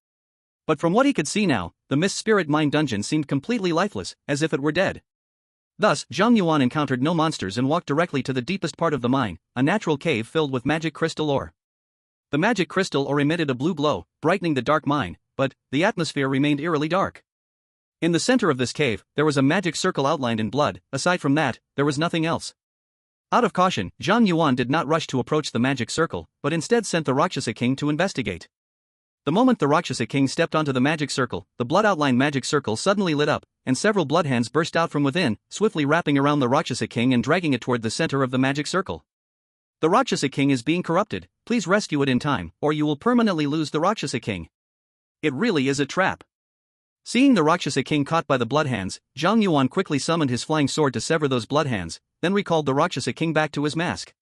But from what he could see now, the Mist Spirit Mine dungeon seemed completely lifeless, as if it were dead. Thus, Zhang Yuan encountered no monsters and walked directly to the deepest part of the mine, a natural cave filled with magic crystal ore. The magic crystal ore emitted a blue glow, brightening the dark mine, but the atmosphere remained eerily dark. In the center of this cave, there was a magic circle outlined in blood. Aside from that, there was nothing else. Out of caution, Zhang Yuan did not rush to approach the magic circle, but instead sent the Rakshasa King to investigate. The moment the Rakshasa King stepped onto the magic circle, the blood-outlined magic circle suddenly lit up, and several blood hands burst out from within, swiftly wrapping around the Rakshasa King and dragging it toward the center of the magic circle. The Rakshasa King is being corrupted. Please rescue it in time, or you will permanently lose the Rakshasa King. It really is a trap. Seeing the Rakshasa King caught by the blood hands, Zhang Yuan quickly summoned his flying sword to sever those blood hands, then recalled the Rakshasa King back to his mask.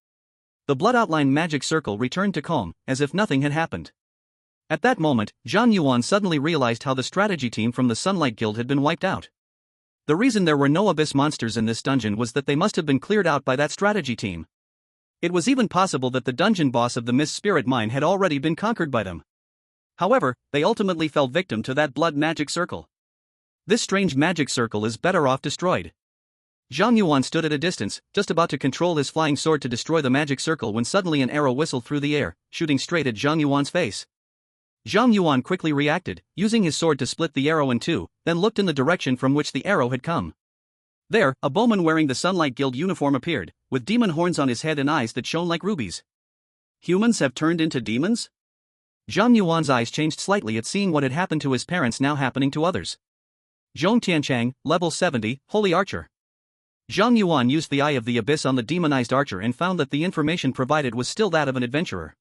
The blood-outlined magic circle returned to calm, as if nothing had happened. At that moment, Zhang Yuan suddenly realized how the strategy team from the Sunlight Guild had been wiped out. The reason there were no abyss monsters in this dungeon was that they must have been cleared out by that strategy team. It was even possible that the dungeon boss of the Mist Spirit Mine had already been conquered by them. However, they ultimately fell victim to that blood magic circle. This strange magic circle is better off destroyed. Zhang Yuan stood at a distance, just about to control his flying sword to destroy the magic circle when suddenly an arrow whistled through the air, shooting straight at Zhang Yuan's face. Zhang Yuan quickly reacted, using his sword to split the arrow in two, then looked in the direction from which the arrow had come. There, a bowman wearing the Sunlight Guild uniform appeared, with demon horns on his head and eyes that shone like rubies. Humans have turned into demons? Zhang Yuan's eyes changed slightly at seeing what had happened to his parents now happening to others. Zhong Tianchang, level 70, Holy Archer. Zhang Yuan used the Eye of the Abyss on the demonized archer and found that the information provided was still that of an adventurer.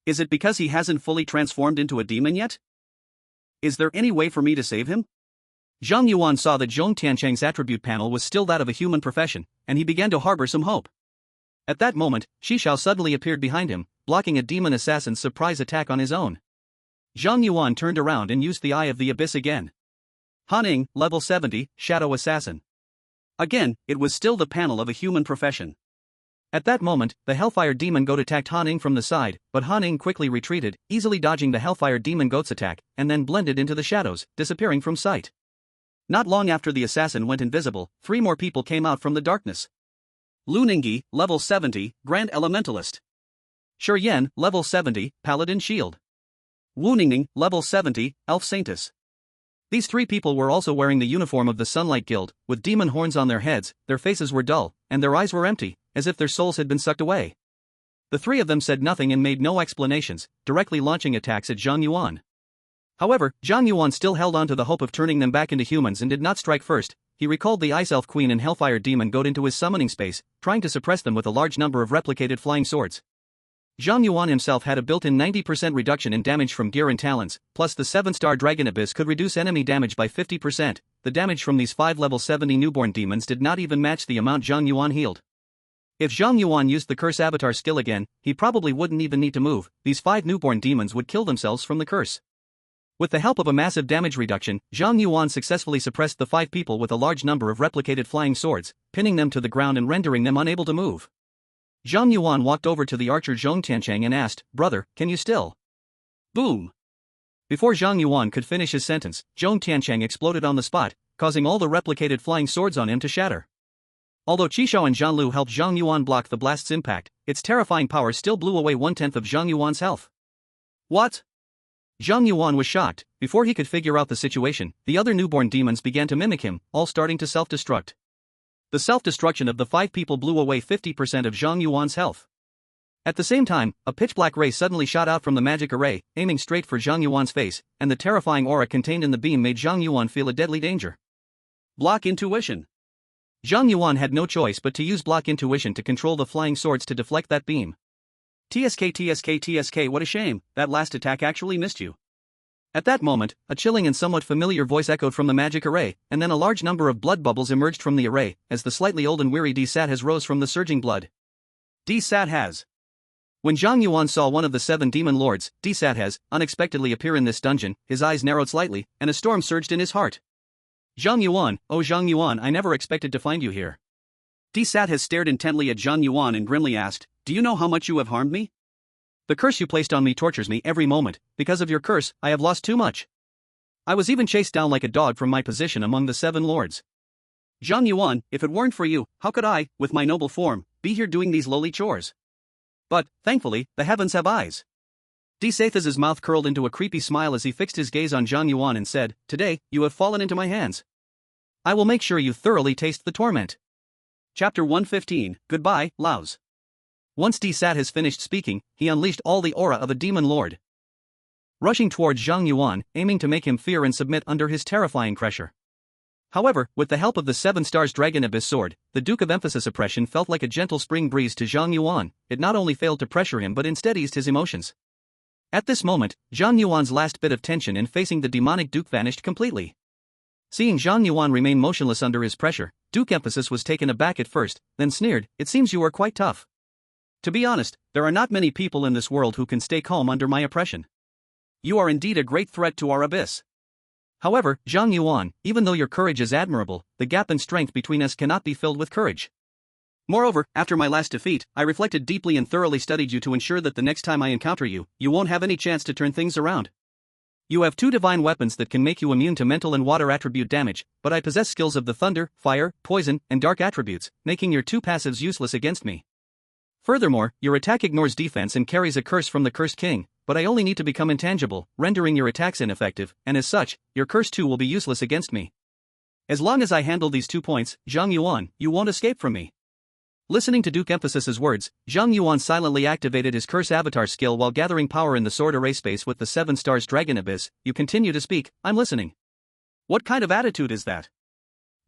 Is it because he hasn't fully transformed into a demon yet? Is there any way for me to save him? Zhang Yuan saw that Zhong Tianchang's attribute panel was still that of a human profession, and he began to harbor some hope. At that moment, Shishao suddenly appeared behind him, blocking a demon assassin's surprise attack on his own. Zhang Yuan turned around and used the Eye of the Abyss again. Haning, level 70, Shadow Assassin. Again, it was still the panel of a human profession. At that moment, the Hellfire Demon Goat attacked Haning from the side, but Haning quickly retreated, easily dodging the Hellfire Demon Goat's attack, and then blended into the shadows, disappearing from sight. Not long after the assassin went invisible, 3 more people came out from the darkness. Lu Ningyi, level 70, Grand Elementalist. Shi Yan, level 70, Paladin Shield. Wu Ningning, level 70, Elf Saintess. These 3 people were also wearing the uniform of the Sunlight Guild, with demon horns on their heads. Their faces were dull, and their eyes were empty, as if their souls had been sucked away. The 3 of them said nothing and made no explanations, directly launching attacks at Zhang Yuan. However, Zhang Yuan still held on to the hope of turning them back into humans and did not strike first. he recalled the Ice Elf Queen and Hellfire Demon Goat into his summoning space, trying to suppress them with a large number of replicated flying swords. Zhang Yuan himself had a built-in 90% reduction in damage from gear and talons, plus the 7-star Dragon Abyss could reduce enemy damage by 50%. The damage from these 5 level 70 newborn demons did not even match the amount Zhang Yuan healed. If Zhang Yuan used the Curse Avatar skill again, he probably wouldn't even need to move. These 5 newborn demons would kill themselves from the curse. With the help of a massive damage reduction, Zhang Yuan successfully suppressed the 5 people with a large number of replicated flying swords, pinning them to the ground and rendering them unable to move. Zhang Yuan walked over to the archer Zhong Tianchang and asked, "Brother, can you still?" Boom! Before Zhang Yuan could finish his sentence, Zhong Tianchang exploded on the spot, causing all the replicated flying swords on him to shatter. Although Qishao and Zhanlu helped Zhang Yuan block the blast's impact, its terrifying power still blew away 1/10 of Zhang Yuan's health. What? Zhang Yuan was shocked. Before he could figure out the situation, the other newborn demons began to mimic him, all starting to self-destruct. The self-destruction of the 5 people blew away 50% of Zhang Yuan's health. At the same time, a pitch-black ray suddenly shot out from the magic array, aiming straight for Zhang Yuan's face, and the terrifying aura contained in the beam made Zhang Yuan feel a deadly danger. Block Intuition. Zhang Yuan had no choice but to use Block Intuition to control the flying swords to deflect that beam. TSK, what a shame, that last attack actually missed you. At that moment, a chilling and somewhat familiar voice echoed from the magic array, and then a large number of blood bubbles emerged from the array, as the slightly old and weary D-Sat rose from the surging blood. D-Sat. When Zhang Yuan saw one of the 7 demon lords, D-Sat unexpectedly appear in this dungeon, his eyes narrowed slightly, and a storm surged in his heart. Zhang Yuan, oh Zhang Yuan, I never expected to find you here. D-Sat stared intently at Zhang Yuan and grimly asked, "Do you know how much you have harmed me? The curse you placed on me tortures me every moment. Because of your curse, I have lost too much. I was even chased down like a dog from my position among the 7 lords. Zhang Yuan, if it weren't for you, how could I, with my noble form, be here doing these lowly chores? But, thankfully, the heavens have eyes." D-Sath's mouth curled into a creepy smile as he fixed his gaze on Zhang Yuan and said, "Today, you have fallen into my hands. I will make sure you thoroughly taste the torment." Chapter 115, Goodbye, Laos. Once D-Sat has finished speaking, he unleashed all the aura of a demon lord, rushing towards Zhang Yuan, aiming to make him fear and submit under his terrifying pressure. However, with the help of the 7 stars Dragon Abyss sword, the Duke of Emphasis oppression felt like a gentle spring breeze to Zhang Yuan. It not only failed to pressure him but instead eased his emotions. At this moment, Zhang Yuan's last bit of tension in facing the demonic Duke vanished completely. Seeing Zhang Yuan remain motionless under his pressure, Duke Emphasis was taken aback at first, then sneered, "It seems you are quite tough. To be honest, there are not many people in this world who can stay calm under my oppression. You are indeed a great threat to our abyss. However, Zhang Yuan, even though your courage is admirable, the gap in strength between us cannot be filled with courage. Moreover, after my last defeat, I reflected deeply and thoroughly studied you to ensure that the next time I encounter you, you won't have any chance to turn things around. You have 2 divine weapons that can make you immune to mental and water attribute damage, but I possess skills of the thunder, fire, poison, and dark attributes, making your 2 passives useless against me. Furthermore, your attack ignores defense and carries a curse from the Cursed King, but I only need to become intangible, rendering your attacks ineffective, and as such, your curse too will be useless against me. As long as I handle these 2 points, Zhang Yuan, you won't escape from me." Listening to Duke Emphasis's words, Zhang Yuan silently activated his Curse Avatar skill while gathering power in the sword array space with the 7 stars Dragon Abyss. "You continue to speak, I'm listening. What kind of attitude is that?"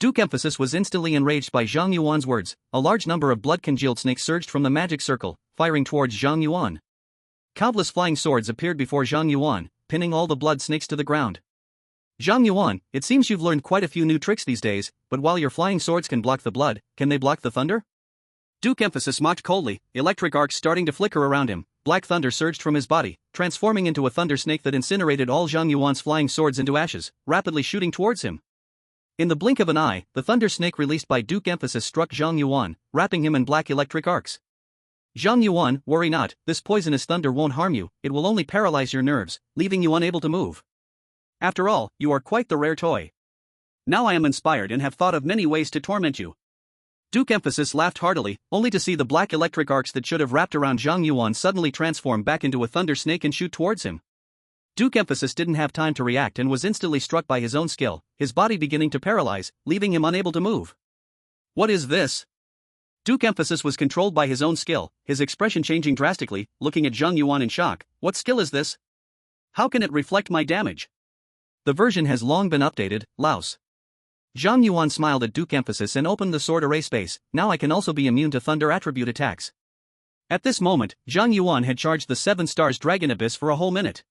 Duke Emphasis was instantly enraged by Zhang Yuan's words. A large number of blood-congealed snakes surged from the magic circle, firing towards Zhang Yuan. Countless flying swords appeared before Zhang Yuan, pinning all the blood snakes to the ground. "Zhang Yuan, it seems you've learned quite a few new tricks these days, but while your flying swords can block the blood, can they block the thunder?" Duke Emphasis mocked coldly, electric arcs starting to flicker around him. Black thunder surged from his body, transforming into a thunder snake that incinerated all Zhang Yuan's flying swords into ashes, rapidly shooting towards him. In the blink of an eye, the thunder snake released by Duke Emphasis struck Zhang Yuan, wrapping him in black electric arcs. "Zhang Yuan, worry not, this poisonous thunder won't harm you, it will only paralyze your nerves, leaving you unable to move. After all, you are quite the rare toy. Now I am inspired and have thought of many ways to torment you." Duke Emphasis laughed heartily, only to see the black electric arcs that should have wrapped around Zhang Yuan suddenly transform back into a thunder snake and shoot towards him. Duke Emphasis didn't have time to react and was instantly struck by his own skill, his body beginning to paralyze, leaving him unable to move. "What is this?" Duke Emphasis was controlled by his own skill, his expression changing drastically, looking at Zhang Yuan in shock. "What skill is this? How can it reflect my damage?" The version has long been updated, Laos. Zhang Yuan smiled at Duke Emphasis and opened the sword array space. Now I can also be immune to thunder attribute attacks. At this moment, Zhang Yuan had charged the 7 stars Dragon Abyss for a whole minute.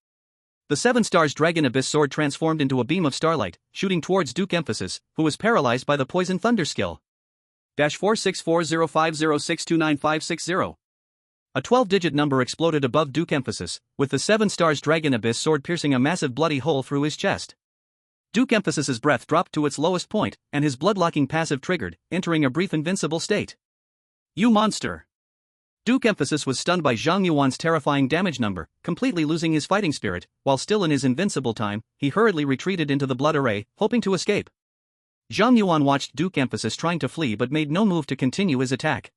The 7 stars Dragon Abyss sword transformed into a beam of starlight, shooting towards Duke Emphasis, who was paralyzed by the Poison Thunder skill. -464050629560. A 12-digit number exploded above Duke Emphasis, with the 7 stars Dragon Abyss sword piercing a massive bloody hole through his chest. Duke Emphasis's breath dropped to its lowest point, and his blood-locking passive triggered, entering a brief invincible state. You monster! Duke Emphasis was stunned by Zhang Yuan's terrifying damage number, completely losing his fighting spirit. While still in his invincible time, he hurriedly retreated into the blood array, hoping to escape. Zhang Yuan watched Duke Emphasis trying to flee but made no move to continue his attack.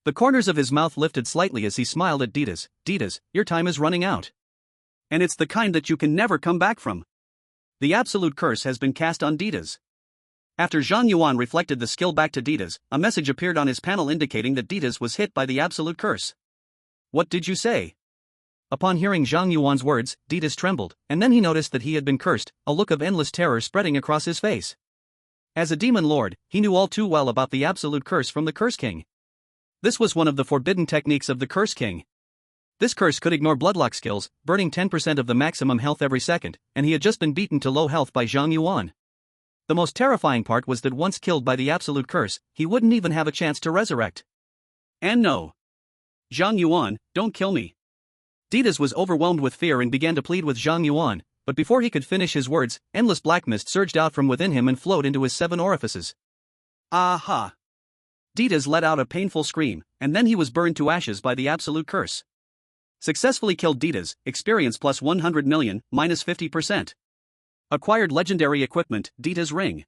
The corners of his mouth lifted slightly as he smiled at Ditas. Ditas, your time is running out. And it's the kind that you can never come back from. The absolute curse has been cast on Ditas. After Zhang Yuan reflected the skill back to Ditas, a message appeared on his panel indicating that Ditas was hit by the absolute curse. What did you say? Upon hearing Zhang Yuan's words, Ditas trembled, and then he noticed that he had been cursed, a look of endless terror spreading across his face. As a demon lord, he knew all too well about the absolute curse from the Curse King. This was one of the forbidden techniques of the Curse King. This curse could ignore bloodlock skills, burning 10% of the maximum health every second, and he had just been beaten to low health by Zhang Yuan. The most terrifying part was that once killed by the absolute curse, he wouldn't even have a chance to resurrect. And no. Zhang Yuan, don't kill me. Ditas was overwhelmed with fear and began to plead with Zhang Yuan, but before he could finish his words, endless black mist surged out from within him and flowed into his 7 orifices. Aha! Ditas let out a painful scream, and then he was burned to ashes by the absolute curse. Successfully killed Ditas, experience plus 100 million, minus 50%. Acquired legendary equipment, Ditas ring.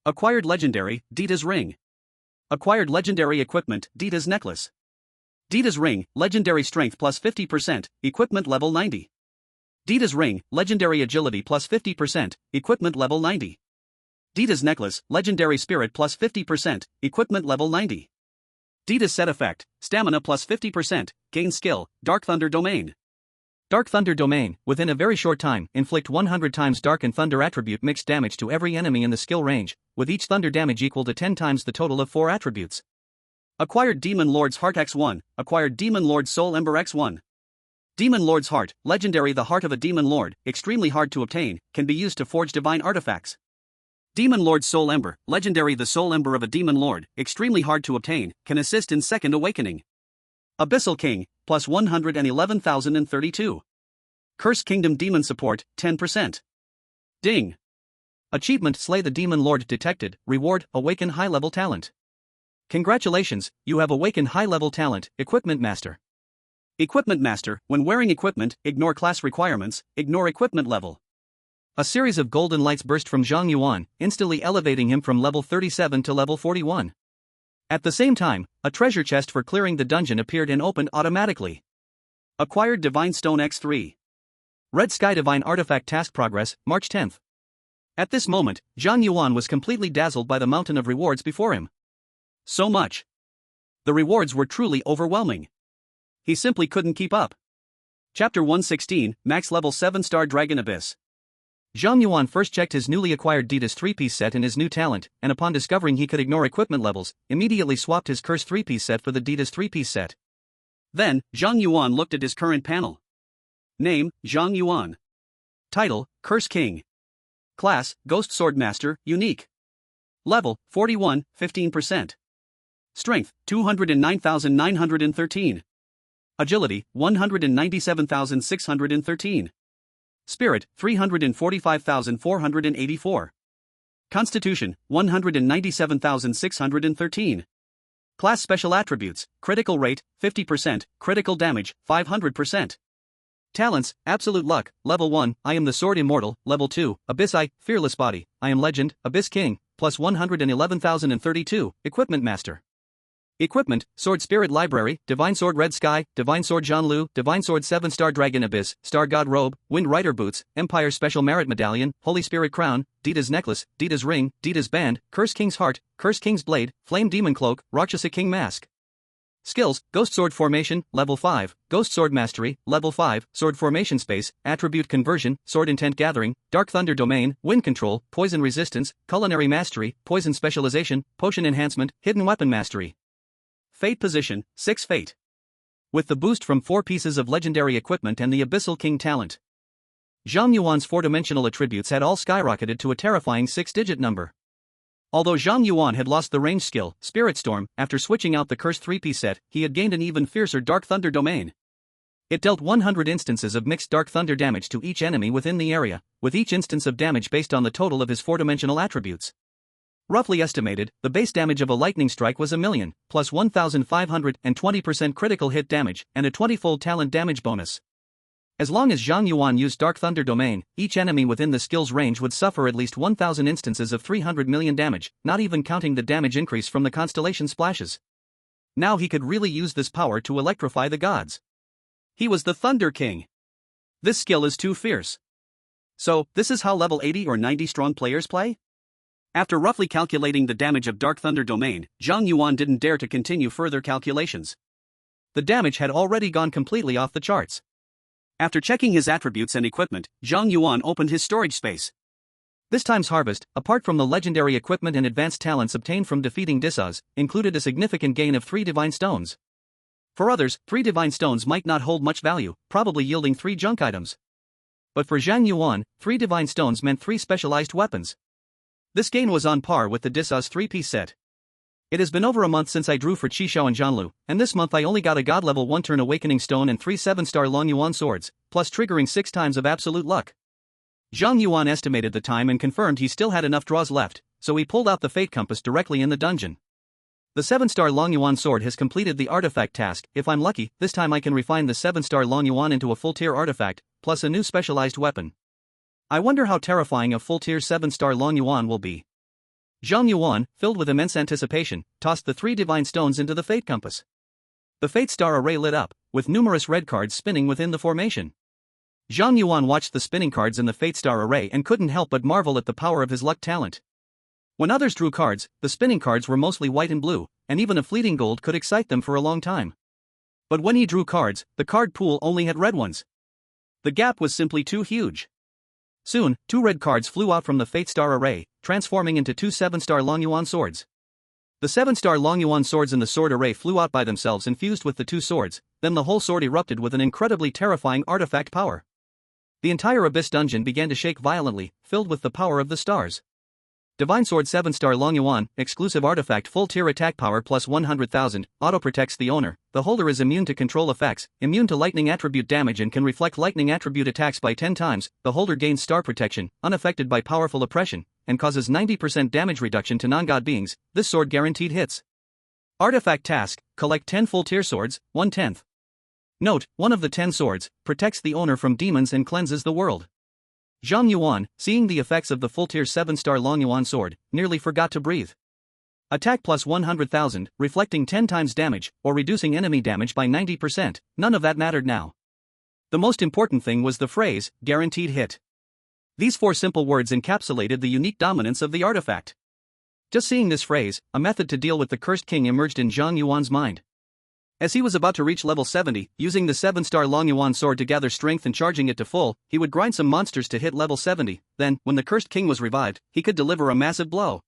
Acquired legendary, Ditas ring. Acquired legendary equipment, Ditas necklace. Ditas ring, legendary strength plus 50%, equipment level 90. Ditas ring, legendary agility plus 50%, equipment level 90. Ditas necklace, legendary spirit plus 50%, equipment level 90. Ditas set effect, stamina plus 50%, gain skill, Dark Thunder Domain. Dark Thunder Domain, within a very short time, inflict 100 times Dark and Thunder attribute mixed damage to every enemy in the skill range, with each Thunder damage equal to 10 times the total of 4 attributes. Acquired Demon Lord's Heart X1, acquired Demon Lord's Soul Ember X1. Demon Lord's Heart, legendary the heart of a Demon Lord, extremely hard to obtain, can be used to forge divine artifacts. Demon Lord's Soul Ember, legendary the Soul Ember of a Demon Lord, extremely hard to obtain, can assist in second awakening. Abyssal King, plus 111,032. Curse Kingdom Demon Support, 10%. Ding. Achievement Slay the Demon Lord detected, reward, awaken high-level talent. Congratulations, you have awakened high-level talent, Equipment Master. Equipment Master, when wearing equipment, ignore class requirements, ignore equipment level. A series of golden lights burst from Zhang Yuan, instantly elevating him from level 37 to level 41. At the same time, a treasure chest for clearing the dungeon appeared and opened automatically. Acquired Divine Stone X3. Red Sky Divine Artifact Task Progress, March 10th. At this moment, Zhang Yuan was completely dazzled by the mountain of rewards before him. So much. The rewards were truly overwhelming. He simply couldn't keep up. Chapter 116, Max Level 7-Star Dragon Abyss. Zhang Yuan first checked his newly acquired Ditas 3-piece set in his new talent, and upon discovering he could ignore equipment levels, immediately swapped his cursed 3-piece set for the Ditas 3-piece set. Then, Zhang Yuan looked at his current panel. Name, Zhang Yuan. Title, Curse King. Class, Ghost Sword Master, Unique. Level, 41, 15%. Strength, 209,913. Agility, 197,613. Spirit, 345,484. Constitution, 197,613. Class Special Attributes, Critical Rate, 50%, Critical Damage, 500%. Talents, Absolute Luck, Level 1, I am the Sword Immortal, Level 2, Abyss I, Fearless Body, I am Legend, Abyss King, plus 111,032, Equipment Master. Equipment, Sword Spirit Library, Divine Sword Red Sky, Divine Sword Zhanlu, Divine Sword 7-Star Dragon Abyss, Star God Robe, Wind Rider Boots, Empire Special Merit Medallion, Holy Spirit Crown, Ditas Necklace, Ditas Ring, Ditas Band, Curse King's Heart, Curse King's Blade, Flame Demon Cloak, Rakshasa King Mask. Skills: Ghost Sword Formation, Level 5, Ghost Sword Mastery, Level 5, Sword Formation Space, Attribute Conversion, Sword Intent Gathering, Dark Thunder Domain, Wind Control, Poison Resistance, Culinary Mastery, Poison Specialization, Potion Enhancement, Hidden Weapon Mastery. Fate Position, 6 Fate. With the boost from 4 pieces of legendary equipment and the Abyssal King talent, Zhang Yuan's 4-dimensional attributes had all skyrocketed to a terrifying 6-digit number. Although Zhang Yuan had lost the range skill, Spirit Storm, after switching out the cursed 3-piece set, he had gained an even fiercer Dark Thunder domain. It dealt 100 instances of mixed Dark Thunder damage to each enemy within the area, with each instance of damage based on the total of his 4-dimensional attributes. Roughly estimated, the base damage of a lightning strike was 1,000,000, plus 1,520% critical hit damage, and a 20-fold talent damage bonus. As long as Zhang Yuan used Dark Thunder domain, each enemy within the skill's range would suffer at least 1,000 instances of 300 million damage, not even counting the damage increase from the constellation splashes. Now he could really use this power to electrify the gods. He was the Thunder King. This skill is too fierce. So, this is how level 80 or 90 strong players play? After roughly calculating the damage of Dark Thunder domain, Zhang Yuan didn't dare to continue further calculations. The damage had already gone completely off the charts. After checking his attributes and equipment, Zhang Yuan opened his storage space. This time's harvest, apart from the legendary equipment and advanced talents obtained from defeating Disas, included a significant gain of 3 divine stones. For others, 3 divine stones might not hold much value, probably yielding 3 junk items. But for Zhang Yuan, 3 divine stones meant 3 specialized weapons. This gain was on par with the Disas 3-piece set. It has been over a month since I drew for Qishao and Zhanlu, and this month I only got a God level 1 turn awakening stone and 3 7-star Long Yuan swords, plus triggering 6 times of absolute luck. Zhang Yuan estimated the time and confirmed he still had enough draws left, so he pulled out the fate compass directly in the dungeon. The 7-star Long Yuan sword has completed the artifact task. If I'm lucky, this time I can refine the 7-star Long Yuan into a full-tier artifact, plus a new specialized weapon. I wonder how terrifying a full-tier 7-star Long Yuan will be. Zhang Yuan, filled with immense anticipation, tossed the 3 divine stones into the fate compass. The fate star array lit up, with numerous red cards spinning within the formation. Zhang Yuan watched the spinning cards in the fate star array and couldn't help but marvel at the power of his luck talent. When others drew cards, the spinning cards were mostly white and blue, and even a fleeting gold could excite them for a long time. But when he drew cards, the card pool only had red ones. The gap was simply too huge. Soon, 2 red cards flew out from the fate star array, transforming into 2 7-star Long Yuan swords. The 7-star Long Yuan swords in the sword array flew out by themselves and fused with the 2 swords, then the whole sword erupted with an incredibly terrifying artifact power. The entire Abyss dungeon began to shake violently, filled with the power of the stars. Divine Sword 7-star Long Yuan, exclusive artifact, full tier attack power plus 100,000, auto-protects the owner. The holder is immune to control effects, immune to lightning attribute damage and can reflect lightning attribute attacks by 10 times. The holder gains star protection, unaffected by powerful oppression, and causes 90% damage reduction to non-god beings. This sword guaranteed hits. Artifact task, collect 10 full tier swords, 1/10. Note, one of the 10 swords protects the owner from demons and cleanses the world. Zhang Yuan, seeing the effects of the full-tier 7-star Long Yuan sword, nearly forgot to breathe. Attack plus 100,000, reflecting 10 times damage, or reducing enemy damage by 90%, none of that mattered now. The most important thing was the phrase, guaranteed hit. These 4 simple words encapsulated the unique dominance of the artifact. Just seeing this phrase, a method to deal with the cursed king emerged in Zhang Yuan's mind. As he was about to reach level 70, using the 7-star Long Yuan sword to gather strength and charging it to full, he would grind some monsters to hit level 70, then, when the cursed king was revived, he could deliver a massive blow.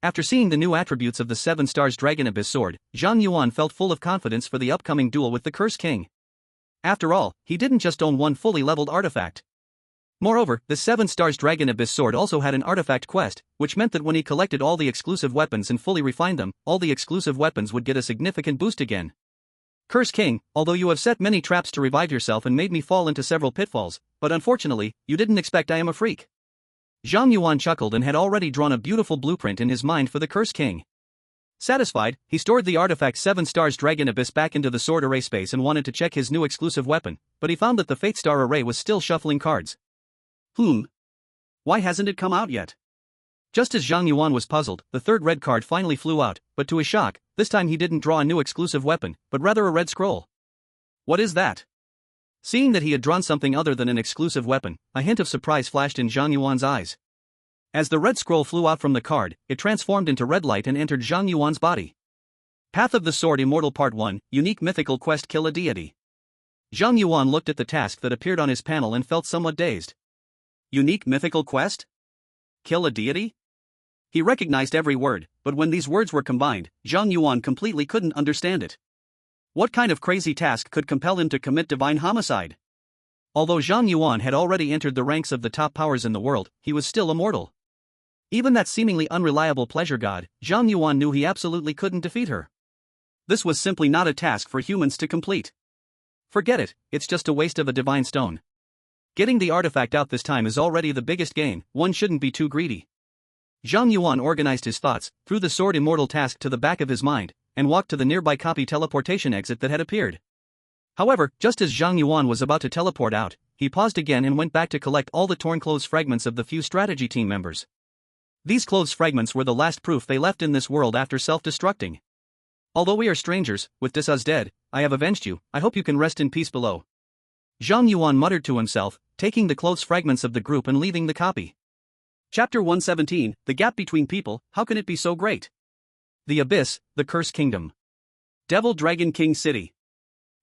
After seeing the new attributes of the 7 stars Dragon Abyss sword, Zhang Yuan felt full of confidence for the upcoming duel with the cursed king. After all, he didn't just own one fully leveled artifact. Moreover, the 7 stars Dragon Abyss sword also had an artifact quest, which meant that when he collected all the exclusive weapons and fully refined them, all the exclusive weapons would get a significant boost again. Curse King, although you have set many traps to revive yourself and made me fall into several pitfalls, but unfortunately, you didn't expect I am a freak. Zhang Yuan chuckled and had already drawn a beautiful blueprint in his mind for the Curse King. Satisfied, he stored the artifact 7 stars Dragon Abyss back into the sword array space and wanted to check his new exclusive weapon, but he found that the Fate Star array was still shuffling cards. Why hasn't it come out yet? Just as Zhang Yuan was puzzled, the 3rd red card finally flew out, but to his shock, this time he didn't draw a new exclusive weapon, but rather a red scroll. What is that? Seeing that he had drawn something other than an exclusive weapon, a hint of surprise flashed in Zhang Yuan's eyes. As the red scroll flew out from the card, it transformed into red light and entered Zhang Yuan's body. Path of the Sword Immortal Part 1, Unique Mythical Quest Kill a Deity. Zhang Yuan looked at the task that appeared on his panel and felt somewhat dazed. Unique Mythical Quest? Kill a deity? He recognized every word, but when these words were combined, Zhang Yuan completely couldn't understand it. What kind of crazy task could compel him to commit divine homicide? Although Zhang Yuan had already entered the ranks of the top powers in the world, he was still immortal. Even that seemingly unreliable pleasure god, Zhang Yuan knew he absolutely couldn't defeat her. This was simply not a task for humans to complete. Forget it, it's just a waste of a divine stone. Getting the artifact out this time is already the biggest gain, one shouldn't be too greedy. Zhang Yuan organized his thoughts, threw the Sword Immortal task to the back of his mind, and walked to the nearby copy teleportation exit that had appeared. However, just as Zhang Yuan was about to teleport out, he paused again and went back to collect all the torn clothes fragments of the few strategy team members. These clothes fragments were the last proof they left in this world after self-destructing. Although we are strangers, with Disas dead, I have avenged you, I hope you can rest in peace below. Zhang Yuan muttered to himself, taking the clothes fragments of the group and leaving the copy. Chapter 117, The Gap Between People, How Can It Be So Great? The Abyss, the Cursed Kingdom. Devil Dragon King City.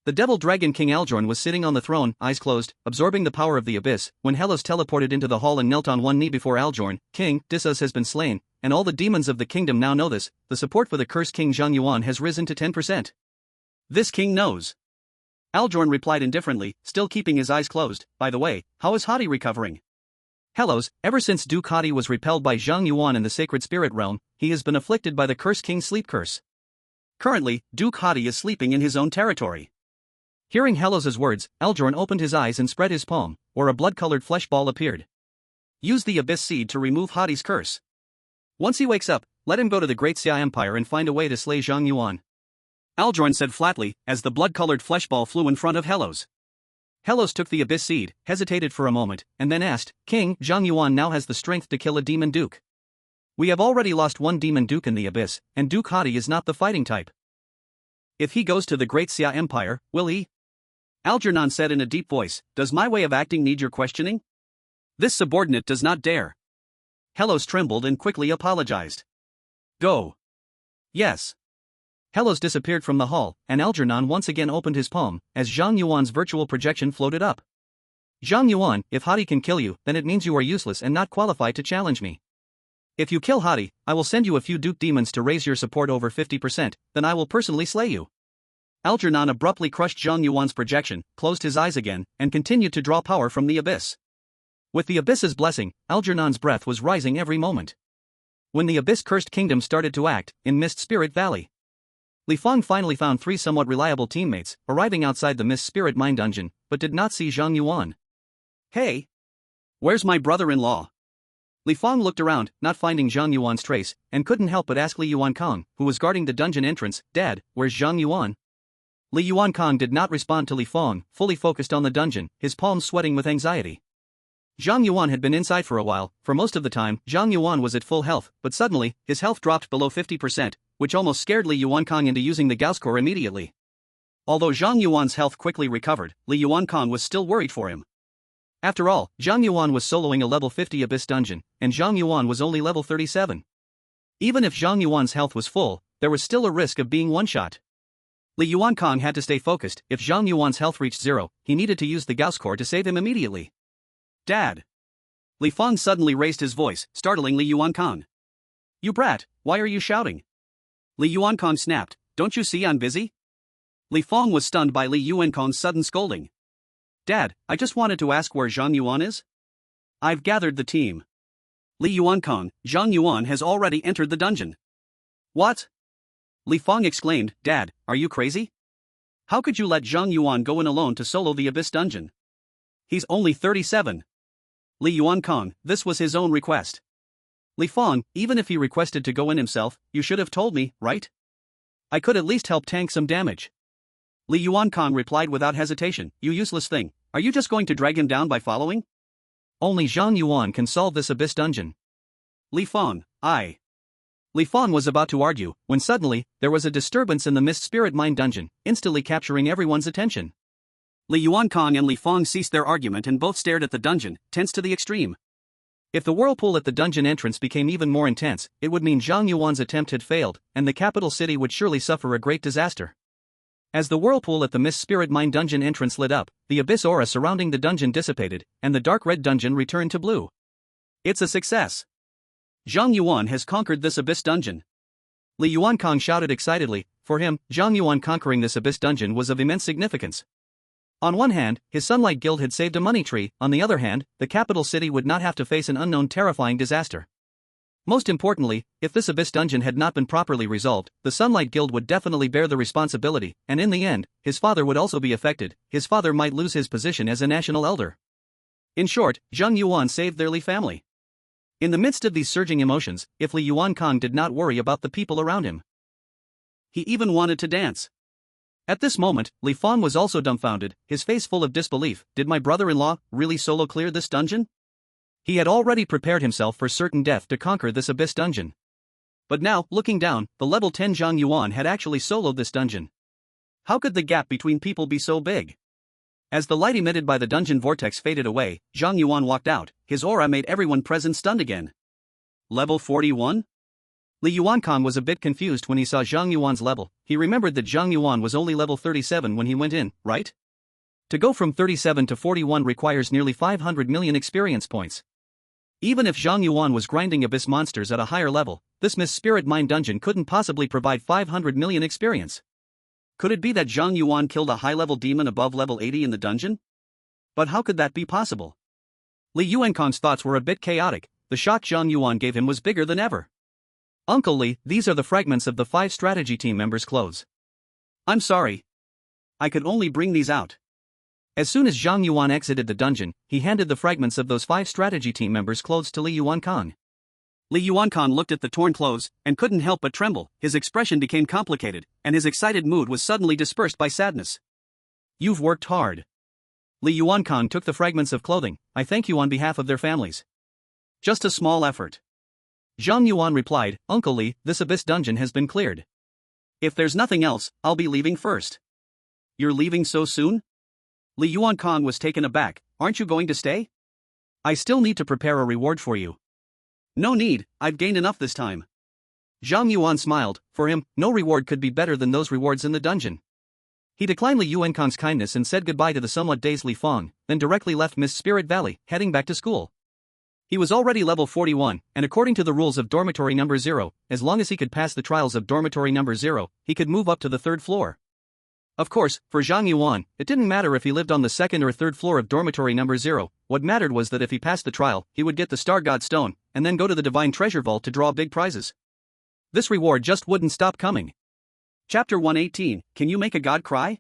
The Devil Dragon King Aljorn was sitting on the throne, eyes closed, absorbing the power of the Abyss, when Helos teleported into the hall and knelt on one knee before Aljorn. King, Disas has been slain, and all the demons of the kingdom now know this. The support for the cursed king Zhang Yuan has risen to 10%. This king knows. Aljorn replied indifferently, still keeping his eyes closed. By the way, how is Hati recovering? Helos, ever since Duke Hati was repelled by Zhang Yuan in the sacred spirit realm, he has been afflicted by the cursed king's sleep curse. Currently, Duke Hati is sleeping in his own territory. Hearing Helos's words, Aljorn opened his eyes and spread his palm, where a blood-colored flesh ball appeared. Use the Abyss Seed to remove Hati's curse. Once he wakes up, let him go to the Great Xue'er Empire and find a way to slay Zhang Yuan. Aljorn said flatly, as the blood-colored flesh ball flew in front of Helos. Helos took the Abyss Seed, hesitated for a moment, and then asked, King, Zhang Yuan now has the strength to kill a demon duke. We have already lost one demon duke in the Abyss, and Duke Hati is not the fighting type. If he goes to the Great Xue'er Empire, will he? Algernon said in a deep voice, does my way of acting need your questioning? This subordinate does not dare. Helos trembled and quickly apologized. Go. Yes. Helos disappeared from the hall, and Algernon once again opened his palm, as Zhang Yuan's virtual projection floated up. Zhang Yuan, if Hati can kill you, then it means you are useless and not qualified to challenge me. If you kill Hati, I will send you a few Duke demons to raise your support over 50%, then I will personally slay you. Algernon abruptly crushed Zhang Yuan's projection, closed his eyes again, and continued to draw power from the Abyss. With the Abyss's blessing, Algernon's breath was rising every moment. When the Abyss-cursed kingdom started to act, in Mist Spirit Valley, Li Fang finally found three somewhat reliable teammates, arriving outside the Mist Spirit Mine dungeon, but did not see Zhang Yuan. Hey! Where's my brother-in-law? Li Fang looked around, not finding Zhang Yuan's trace, and couldn't help but ask Li Yuankong, who was guarding the dungeon entrance, Dad, where's Zhang Yuan? Li Yuankong did not respond to Li Fang, fully focused on the dungeon, his palms sweating with anxiety. Zhang Yuan had been inside for a while. For most of the time, Zhang Yuan was at full health, but suddenly, his health dropped below 50%, which almost scared Li Yuankong into using the Gausscore immediately. Although Zhang Yuan's health quickly recovered, Li Yuankong was still worried for him. After all, Zhang Yuan was soloing a level 50 Abyss dungeon, and Zhang Yuan was only level 37. Even if Zhang Yuan's health was full, there was still a risk of being one-shot. Li Yuankong had to stay focused. If Zhang Yuan's health reached zero, he needed to use the Gausscore to save him immediately. Dad! Li Fang suddenly raised his voice, startling Li Yuankong. You brat, why are you shouting? Li Yuankong snapped, don't you see I'm busy? Li Fang was stunned by Li Yuankong's sudden scolding. Dad, I just wanted to ask where Zhang Yuan is? I've gathered the team. Li Yuankong, Zhang Yuan has already entered the dungeon. What? Li Fang exclaimed, Dad, are you crazy? How could you let Zhang Yuan go in alone to solo the Abyss dungeon? He's only 37. Li Yuankong, this was his own request. Li Fang, even if he requested to go in himself, you should have told me, right? I could at least help tank some damage. Li Yuankong replied without hesitation, you useless thing, are you just going to drag him down by following? Only Zhang Yuan can solve this Abyss dungeon. Li Fang, Li Fang was about to argue, when suddenly, there was a disturbance in the Mist Spirit Mine dungeon, instantly capturing everyone's attention. Li Yuankong and Li Fang ceased their argument and both stared at the dungeon, tense to the extreme. If the whirlpool at the dungeon entrance became even more intense, it would mean Zhang Yuan's attempt had failed, and the capital city would surely suffer a great disaster. As the whirlpool at the Mist Spirit Mine dungeon entrance lit up, the abyss aura surrounding the dungeon dissipated, and the dark red dungeon returned to blue. It's a success. Zhang Yuan has conquered this abyss dungeon. Li Yuankang shouted excitedly. For him, Zhang Yuan conquering this abyss dungeon was of immense significance. On one hand, his Sunlight Guild had saved a money tree, on the other hand, the capital city would not have to face an unknown terrifying disaster. Most importantly, if this abyss dungeon had not been properly resolved, the Sunlight Guild would definitely bear the responsibility, and in the end, his father would also be affected. His father might lose his position as a national elder. In short, Zhang Yuan saved their Li family. In the midst of these surging emotions, if Li Yuankang did not worry about the people around him. He even wanted to dance. At this moment, Li Fan was also dumbfounded, his face full of disbelief. Did my brother-in-law really solo clear this dungeon? He had already prepared himself for certain death to conquer this abyss dungeon. But now, looking down, the level 10 Zhang Yuan had actually soloed this dungeon. How could the gap between people be so big? As the light emitted by the dungeon vortex faded away, Zhang Yuan walked out. His aura made everyone present stunned again. Level 41? Li Yuankang was a bit confused when he saw Zhang Yuan's level. He remembered that Zhang Yuan was only level 37 when he went in, right? To go from 37 to 41 requires nearly 500 million experience points. Even if Zhang Yuan was grinding abyss monsters at a higher level, this Mist Spirit Mine dungeon couldn't possibly provide 500 million experience. Could it be that Zhang Yuan killed a high-level demon above level 80 in the dungeon? But how could that be possible? Li Yuankang's thoughts were a bit chaotic. The shock Zhang Yuan gave him was bigger than ever. Uncle Li, these are the fragments of the 5 strategy team members' clothes. I'm sorry. I could only bring these out. As soon as Zhang Yuan exited the dungeon, he handed the fragments of those 5 strategy team members' clothes to Li Yuankang. Li Yuankang looked at the torn clothes, and couldn't help but tremble. His expression became complicated, and his excited mood was suddenly dispersed by sadness. You've worked hard. Li Yuankang took the fragments of clothing. I thank you on behalf of their families. Just a small effort. Zhang Yuan replied, Uncle Li, this abyss dungeon has been cleared. If there's nothing else, I'll be leaving first. You're leaving so soon? Li Yuankang was taken aback. Aren't you going to stay? I still need to prepare a reward for you. No need, I've gained enough this time. Zhang Yuan smiled. For him, no reward could be better than those rewards in the dungeon. He declined Li Yuankang's kindness and said goodbye to the somewhat dazed Li Fang, then directly left Mist Spirit Valley, heading back to school. He was already level 41, and according to the rules of dormitory number 0, as long as he could pass the trials of dormitory number 0, he could move up to the 3rd floor. Of course, for Zhang Yuan, it didn't matter if he lived on the 2nd or 3rd floor of dormitory number 0, what mattered was that if he passed the trial, he would get the Star God Stone, and then go to the Divine Treasure Vault to draw big prizes. This reward just wouldn't stop coming. Chapter 118, Can You Make a God Cry?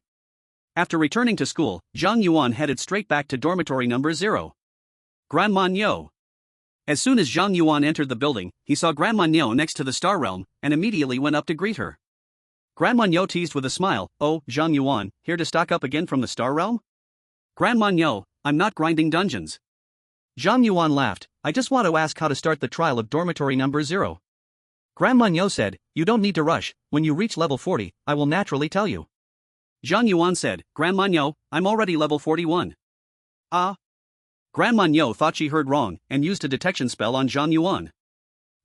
After returning to school, Zhang Yuan headed straight back to dormitory number 0. Grandma Nyo. As soon as Zhang Yuan entered the building, he saw Grandma Nyo next to the Star Realm, and immediately went up to greet her. Grandma Nyo teased with a smile, Oh, Zhang Yuan, here to stock up again from the Star Realm? Grandma Nyo, I'm not grinding dungeons. Zhang Yuan laughed, I just want to ask how to start the trial of dormitory number 0. Grandma Nyo said, You don't need to rush, when you reach level 40, I will naturally tell you. Zhang Yuan said, Grandma Nyo, I'm already level 41. Ah. Grandma Nyo thought she heard wrong, and used a detection spell on Zhang Yuan.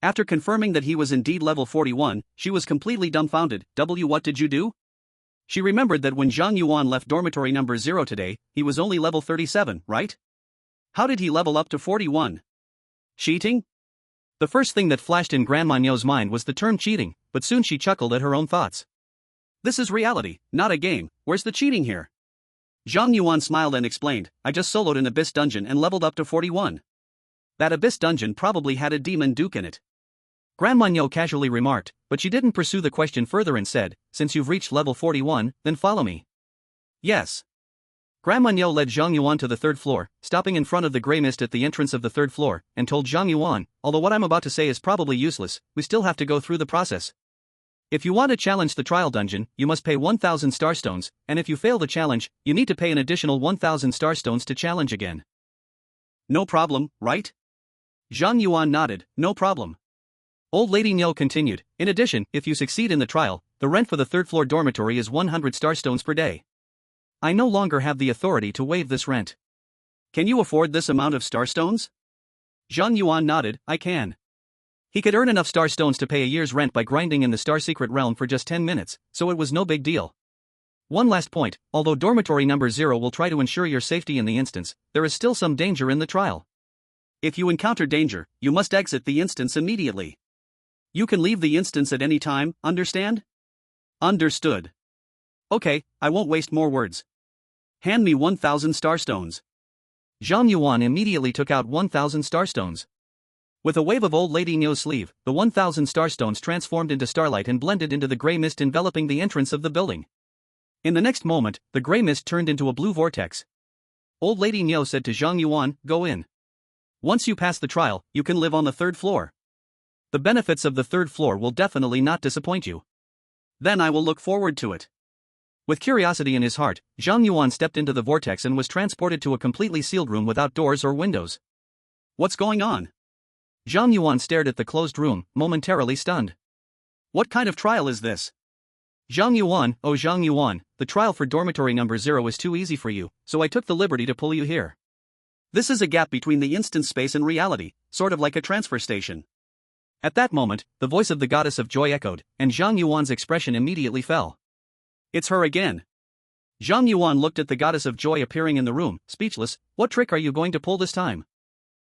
After confirming that he was indeed level 41, she was completely dumbfounded. What did you do? She remembered that when Zhang Yuan left dormitory number 0 today, he was only level 37, right? How did he level up to 41? Cheating? The first thing that flashed in Grandma Nyo's mind was the term cheating, but soon she chuckled at her own thoughts. This is reality, not a game, where's the cheating here? Zhang Yuan smiled and explained, I just soloed an abyss dungeon and leveled up to 41. That abyss dungeon probably had a demon duke in it. Grandma Nyo casually remarked, but she didn't pursue the question further and said, Since you've reached level 41, then follow me. Yes. Grandma Nyo led Zhang Yuan to the 3rd floor, stopping in front of the grey mist at the entrance of the 3rd floor, and told Zhang Yuan, although what I'm about to say is probably useless, we still have to go through the process. If you want to challenge the trial dungeon, you must pay 1,000 starstones, and if you fail the challenge, you need to pay an additional 1,000 starstones to challenge again. No problem, right? Zhang Yuan nodded, no problem. Old Lady Nyo continued, in addition, if you succeed in the trial, the rent for the 3rd floor dormitory is 100 starstones per day. I no longer have the authority to waive this rent. Can you afford this amount of starstones? Zhang Yuan nodded, I can. He could earn enough star stones to pay a year's rent by grinding in the star secret realm for just 10 minutes, so it was no big deal. One last point, although dormitory number 0 will try to ensure your safety in the instance, there is still some danger in the trial. If you encounter danger, you must exit the instance immediately. You can leave the instance at any time, understand? Understood. Okay, I won't waste more words. Hand me 1,000 star stones. Zhang Yuan immediately took out 1,000 star stones. With a wave of old lady Nyo's sleeve, the 1,000 star stones transformed into starlight and blended into the grey mist enveloping the entrance of the building. In the next moment, the grey mist turned into a blue vortex. Old lady Nyo said to Zhang Yuan, go in. Once you pass the trial, you can live on the 3rd floor. The benefits of the 3rd floor will definitely not disappoint you. Then I will look forward to it. With curiosity in his heart, Zhang Yuan stepped into the vortex and was transported to a completely sealed room without doors or windows. What's going on? Zhang Yuan stared at the closed room, momentarily stunned. What kind of trial is this? Zhang Yuan, oh Zhang Yuan, the trial for dormitory number 0 is too easy for you, so I took the liberty to pull you here. This is a gap between the instance space and reality, sort of like a transfer station. At that moment, the voice of the goddess of joy echoed, and Zhang Yuan's expression immediately fell. It's her again. Zhang Yuan looked at the goddess of joy appearing in the room, speechless. What trick are you going to pull this time?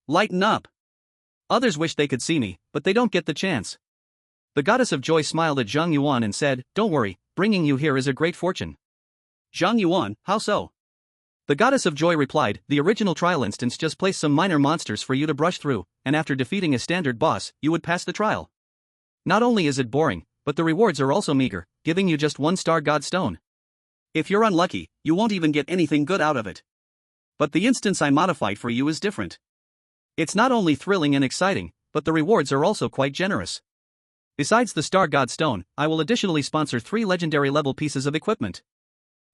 Lighten up. Others wish they could see me, but they don't get the chance. The goddess of joy smiled at Zhang Yuan and said, don't worry, bringing you here is a great fortune. Zhang Yuan, how so? The goddess of joy replied, the original trial instance just placed some minor monsters for you to brush through, and after defeating a standard boss, you would pass the trial. Not only is it boring, but the rewards are also meager, giving you just 1-star god stone. If you're unlucky, you won't even get anything good out of it. But the instance I modified for you is different. It's not only thrilling and exciting, but the rewards are also quite generous. Besides the star god stone, I will additionally sponsor 3 legendary level pieces of equipment.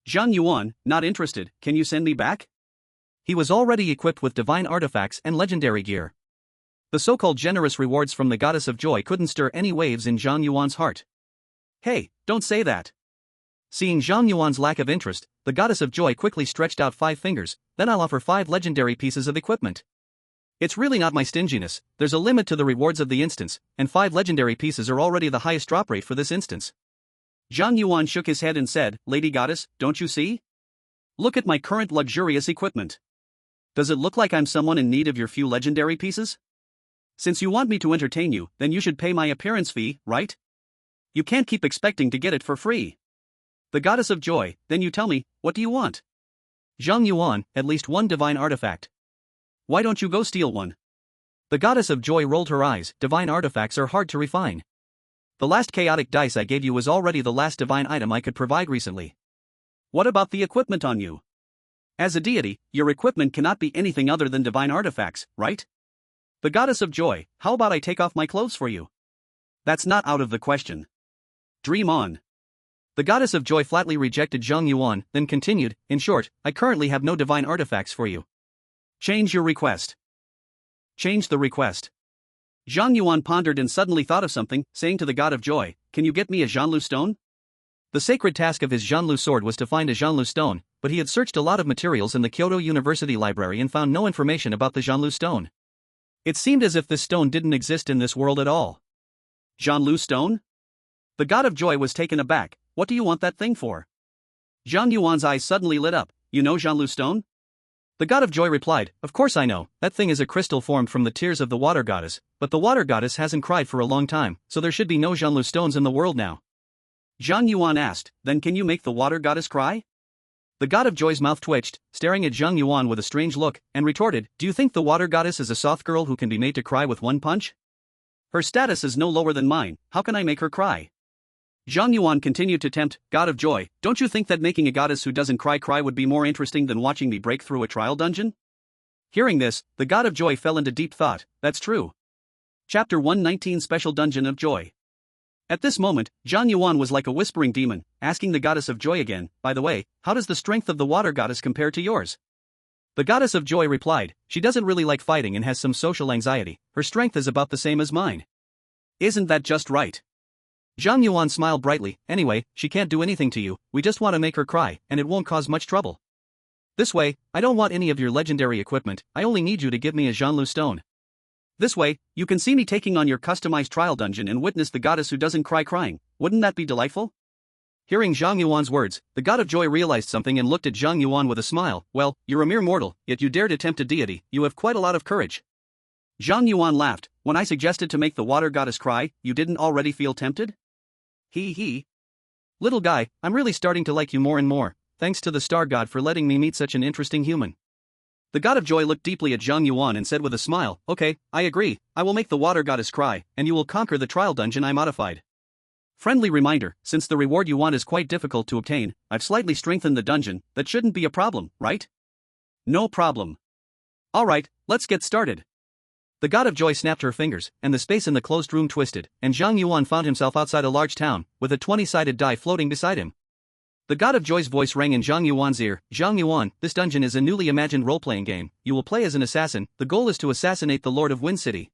Zhang Yuan, not interested, can you send me back? He was already equipped with divine artifacts and legendary gear. The so-called generous rewards from the goddess of joy couldn't stir any waves in Zhang Yuan's heart. Hey, don't say that. Seeing Zhang Yuan's lack of interest, the goddess of joy quickly stretched out 5 fingers, then I'll offer 5 legendary pieces of equipment. It's really not my stinginess, there's a limit to the rewards of the instance, and 5 legendary pieces are already the highest drop rate for this instance. Zhang Yuan shook his head and said, Lady Goddess, don't you see? Look at my current luxurious equipment. Does it look like I'm someone in need of your few legendary pieces? Since you want me to entertain you, then you should pay my appearance fee, right? You can't keep expecting to get it for free. The goddess of joy, then you tell me, what do you want? Zhang Yuan, at least 1 divine artifact. Why don't you go steal one? The goddess of joy rolled her eyes, divine artifacts are hard to refine. The last chaotic dice I gave you was already the last divine item I could provide recently. What about the equipment on you? As a deity, your equipment cannot be anything other than divine artifacts, right? The goddess of joy, how about I take off my clothes for you? That's not out of the question. Dream on. The goddess of joy flatly rejected Zhang Yuan, then continued, in short, I currently have no divine artifacts for you. Change your request. Change the request. Zhang Yuan pondered and suddenly thought of something, saying to the god of joy, can you get me a Zhanlu stone? The sacred task of his Zhanlu sword was to find a Zhanlu stone, but he had searched a lot of materials in the Kyoto University library and found no information about the Zhanlu stone. It seemed as if this stone didn't exist in this world at all. Zhanlu stone? The god of joy was taken aback, what do you want that thing for? Zhang Yuan's eyes suddenly lit up, you know Zhanlu stone? The god of joy replied, of course I know, that thing is a crystal formed from the tears of the water goddess, but the water goddess hasn't cried for a long time, so there should be no Zhanlu stones in the world now. Zhang Yuan asked, then can you make the water goddess cry? The god of joy's mouth twitched, staring at Zhang Yuan with a strange look, and retorted, do you think the water goddess is a soft girl who can be made to cry with 1 punch? Her status is no lower than mine, how can I make her cry? Zhang Yuan continued to tempt, god of joy, don't you think that making a goddess who doesn't cry would be more interesting than watching me break through a trial dungeon? Hearing this, the god of joy fell into deep thought, that's true. Chapter 119 Special Dungeon of Joy. At this moment, Zhang Yuan was like a whispering demon, asking the goddess of joy again, by the way, how does the strength of the water goddess compare to yours? The goddess of joy replied, she doesn't really like fighting and has some social anxiety, her strength is about the same as mine. Isn't that just right? Zhang Yuan smiled brightly, anyway, she can't do anything to you, we just want to make her cry, and it won't cause much trouble. This way, I don't want any of your legendary equipment, I only need you to give me a Zhanlu stone. This way, you can see me taking on your customized trial dungeon and witness the goddess who doesn't cry crying. Wouldn't that be delightful? Hearing Zhang Yuan's words, the god of joy realized something and looked at Zhang Yuan with a smile. Well, you're a mere mortal, yet you dared attempt a deity. You have quite a lot of courage. Zhang Yuan laughed. When I suggested to make the water goddess cry, you didn't already feel tempted? He. Little guy, I'm really starting to like you more and more, thanks to the star god for letting me meet such an interesting human. The god of joy looked deeply at Zhang Yuan and said with a smile, okay, I agree, I will make the water goddess cry, and you will conquer the trial dungeon I modified. Friendly reminder, since the reward you want is quite difficult to obtain, I've slightly strengthened the dungeon. That shouldn't be a problem, right? No problem. Alright, let's get started. The god of joy snapped her fingers, and the space in the closed room twisted, and Zhang Yuan found himself outside a large town, with a 20-sided die floating beside him. The god of joy's voice rang in Zhang Yuan's ear. Zhang Yuan, this dungeon is a newly imagined role-playing game. You will play as an assassin. The goal is to assassinate the Lord of Wind City.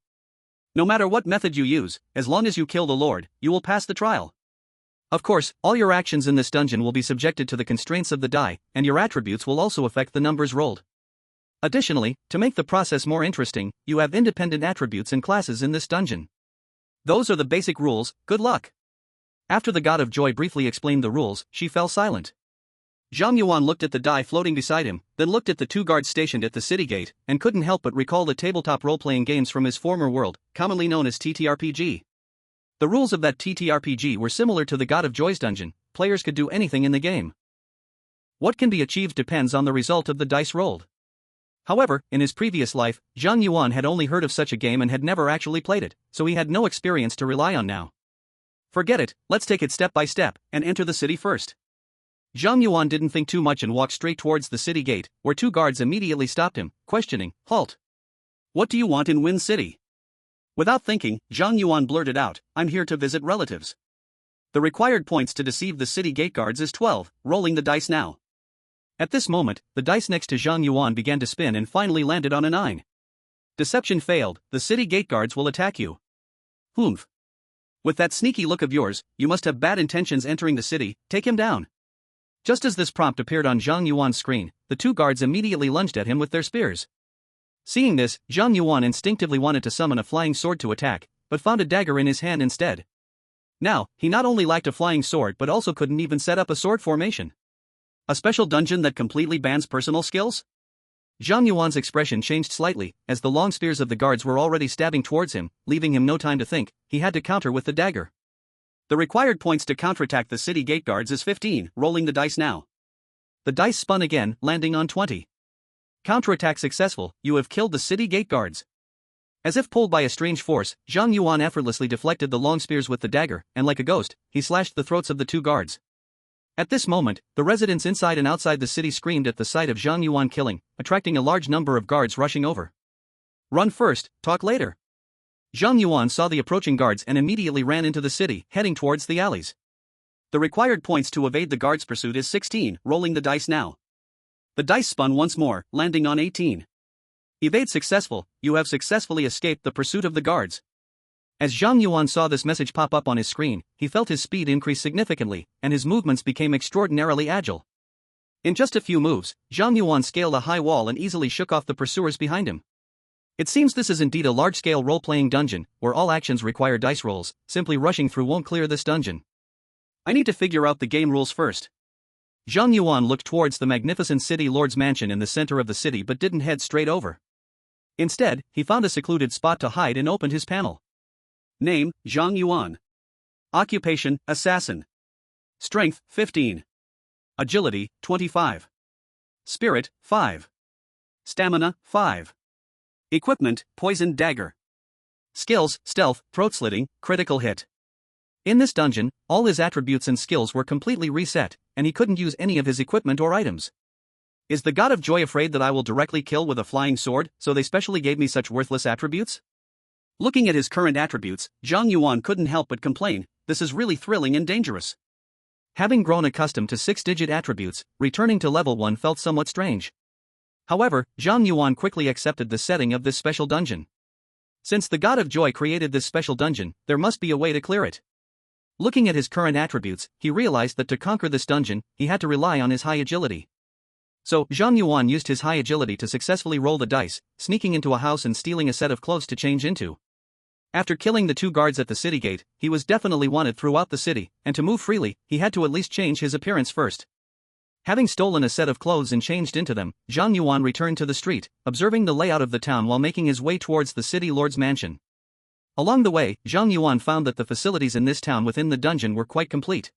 No matter what method you use, as long as you kill the Lord, you will pass the trial. Of course, all your actions in this dungeon will be subjected to the constraints of the die, and your attributes will also affect the numbers rolled. Additionally, to make the process more interesting, you have independent attributes and classes in this dungeon. Those are the basic rules. Good luck. After the god of joy briefly explained the rules, she fell silent. Zhang Yuan looked at the die floating beside him, then looked at the two guards stationed at the city gate, and couldn't help but recall the tabletop role-playing games from his former world, commonly known as TTRPG. The rules of that TTRPG were similar to the god of joy's dungeon. Players could do anything in the game. What can be achieved depends on the result of the dice rolled. However, in his previous life, Zhang Yuan had only heard of such a game and had never actually played it, so he had no experience to rely on now. Forget it, let's take it step by step, and enter the city first. Zhang Yuan didn't think too much and walked straight towards the city gate, where two guards immediately stopped him, questioning, Halt! What do you want in Wind City? Without thinking, Zhang Yuan blurted out, I'm here to visit relatives. The required points to deceive the city gate guards is 12, rolling the dice now. At this moment, the dice next to Zhang Yuan began to spin and finally landed on a 9. Deception failed, the city gate guards will attack you. Humph. With that sneaky look of yours, you must have bad intentions entering the city. Take him down. Just as this prompt appeared on Zhang Yuan's screen, the two guards immediately lunged at him with their spears. Seeing this, Zhang Yuan instinctively wanted to summon a flying sword to attack, but found a dagger in his hand instead. Now, he not only lacked a flying sword but also couldn't even set up a sword formation. A special dungeon that completely bans personal skills? Zhang Yuan's expression changed slightly, as the long spears of the guards were already stabbing towards him, leaving him no time to think. He had to counter with the dagger. The required points to counterattack the city gate guards is 15, rolling the dice now. The dice spun again, landing on 20. Counterattack successful, you have killed the city gate guards. As if pulled by a strange force, Zhang Yuan effortlessly deflected the long spears with the dagger, and like a ghost, he slashed the throats of the two guards. At this moment, the residents inside and outside the city screamed at the sight of Zhang Yuan killing, attracting a large number of guards rushing over. Run first, talk later. Zhang Yuan saw the approaching guards and immediately ran into the city, heading towards the alleys. The required points to evade the guards' pursuit is 16, rolling the dice now. The dice spun once more, landing on 18. Evade successful, you have successfully escaped the pursuit of the guards. As Zhang Yuan saw this message pop up on his screen, he felt his speed increase significantly, and his movements became extraordinarily agile. In just a few moves, Zhang Yuan scaled a high wall and easily shook off the pursuers behind him. It seems this is indeed a large-scale role-playing dungeon, where all actions require dice rolls. Simply rushing through won't clear this dungeon. I need to figure out the game rules first. Zhang Yuan looked towards the magnificent city lord's mansion in the center of the city but didn't head straight over. Instead, he found a secluded spot to hide and opened his panel. Name, Zhang Yuan. Occupation, assassin. Strength, 15. Agility, 25. Spirit, 5. Stamina, 5. Equipment, poisoned dagger. Skills, stealth, throat slitting, critical hit. In this dungeon, all his attributes and skills were completely reset, and he couldn't use any of his equipment or items. Is the god of joy afraid that I will directly kill with a flying sword, so they specially gave me such worthless attributes? Looking at his current attributes, Zhang Yuan couldn't help but complain, this is really thrilling and dangerous. Having grown accustomed to 6-digit attributes, returning to level 1 felt somewhat strange. However, Zhang Yuan quickly accepted the setting of this special dungeon. Since the god of joy created this special dungeon, there must be a way to clear it. Looking at his current attributes, he realized that to conquer this dungeon, he had to rely on his high agility. So, Zhang Yuan used his high agility to successfully roll the dice, sneaking into a house and stealing a set of clothes to change into. After killing the 2 guards at the city gate, he was definitely wanted throughout the city, and to move freely, he had to at least change his appearance first. Having stolen a set of clothes and changed into them, Zhang Yuan returned to the street, observing the layout of the town while making his way towards the city lord's mansion. Along the way, Zhang Yuan found that the facilities in this town within the dungeon were quite complete.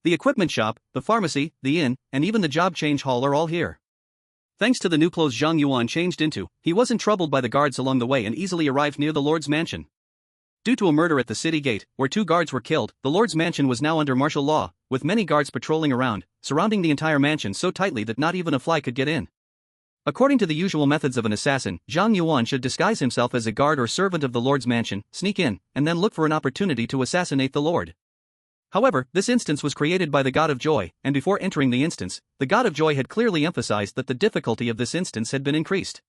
The equipment shop, the pharmacy, the inn, and even the job change hall are all here. Thanks to the new clothes Zhang Yuan changed into, he wasn't troubled by the guards along the way and easily arrived near the lord's mansion. Due to a murder at the city gate, where 2 guards were killed, the lord's mansion was now under martial law, with many guards patrolling around, surrounding the entire mansion so tightly that not even a fly could get in. According to the usual methods of an assassin, Zhang Yuan should disguise himself as a guard or servant of the lord's mansion, sneak in, and then look for an opportunity to assassinate the lord. However, this instance was created by the God of Joy, and before entering the instance, the God of Joy had clearly emphasized that the difficulty of this instance had been increased.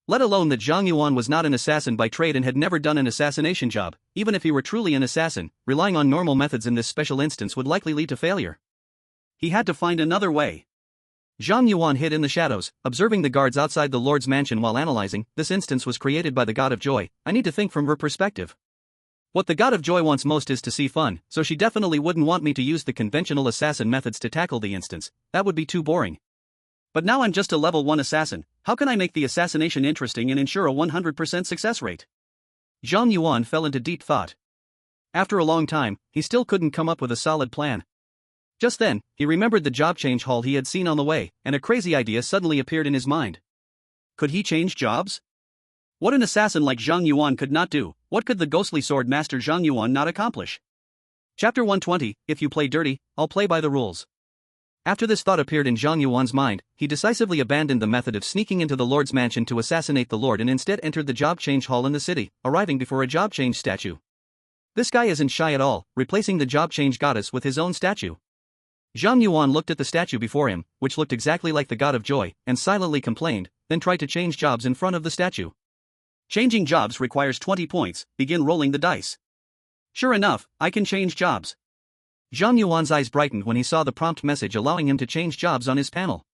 Let alone that Zhang Yuan was not an assassin by trade and had never done an assassination job. Even if he were truly an assassin, relying on normal methods in this special instance would likely lead to failure. He had to find another way. Zhang Yuan hid in the shadows, observing the guards outside the lord's mansion while analyzing. This instance was created by the God of Joy. I need to think from her perspective. What the God of Joy wants most is to see fun, so she definitely wouldn't want me to use the conventional assassin methods to tackle the instance. That would be too boring. But now I'm just a level 1 assassin. How can I make the assassination interesting and ensure a 100% success rate? Zhang Yuan fell into deep thought. After a long time, he still couldn't come up with a solid plan. Just then, he remembered the job change hall he had seen on the way, and a crazy idea suddenly appeared in his mind. Could he change jobs? What an assassin like Zhang Yuan could not do, what could the ghostly sword master Zhang Yuan not accomplish? Chapter 120, If you play dirty, I'll play by the rules. After this thought appeared in Zhang Yuan's mind, he decisively abandoned the method of sneaking into the lord's mansion to assassinate the lord and instead entered the job change hall in the city, arriving before a job change statue. This guy isn't shy at all, replacing the job change goddess with his own statue. Zhang Yuan looked at the statue before him, which looked exactly like the God of Joy, and silently complained, then tried to change jobs in front of the statue. Changing jobs requires 20 points, begin rolling the dice. Sure enough, I can change jobs. Zhang Yuan's eyes brightened when he saw the prompt message allowing him to change jobs on his panel.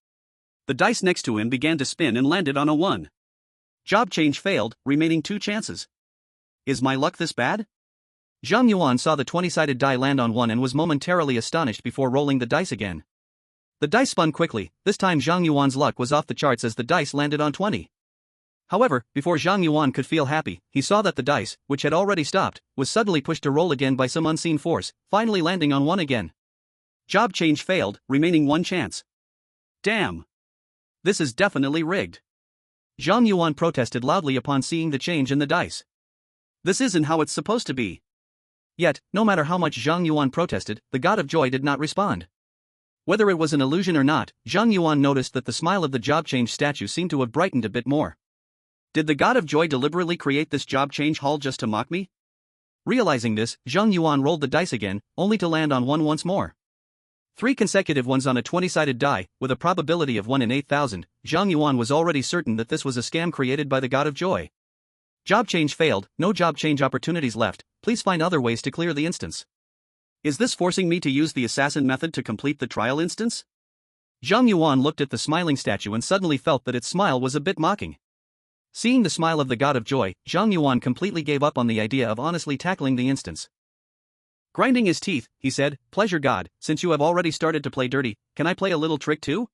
The dice next to him began to spin and landed on a 1. Job change failed, remaining 2 chances. Is my luck this bad? Zhang Yuan saw the 20-sided die land on 1 and was momentarily astonished before rolling the dice again. The dice spun quickly. This time Zhang Yuan's luck was off the charts as the dice landed on 20. However, before Zhang Yuan could feel happy, he saw that the dice, which had already stopped, was suddenly pushed to roll again by some unseen force, finally landing on 1 again. Job change failed, remaining 1 chance. Damn! This is definitely rigged. Zhang Yuan protested loudly upon seeing the change in the dice. This isn't how it's supposed to be. Yet, no matter how much Zhang Yuan protested, the God of Joy did not respond. Whether it was an illusion or not, Zhang Yuan noticed that the smile of the job change statue seemed to have brightened a bit more. Did the God of Joy deliberately create this job change hall just to mock me? Realizing this, Zhang Yuan rolled the dice again, only to land on 1 once more. 3 consecutive ones on a 20-sided die, with a probability of 1 in 8,000, Zhang Yuan was already certain that this was a scam created by the God of Joy. Job change failed, no job change opportunities left, please find other ways to clear the instance. Is this forcing me to use the assassin method to complete the trial instance? Zhang Yuan looked at the smiling statue and suddenly felt that its smile was a bit mocking. Seeing the smile of the God of Joy, Zhang Yuan completely gave up on the idea of honestly tackling the instance. Grinding his teeth, he said, "Pleasure God, since you have already started to play dirty, can I play a little trick too?"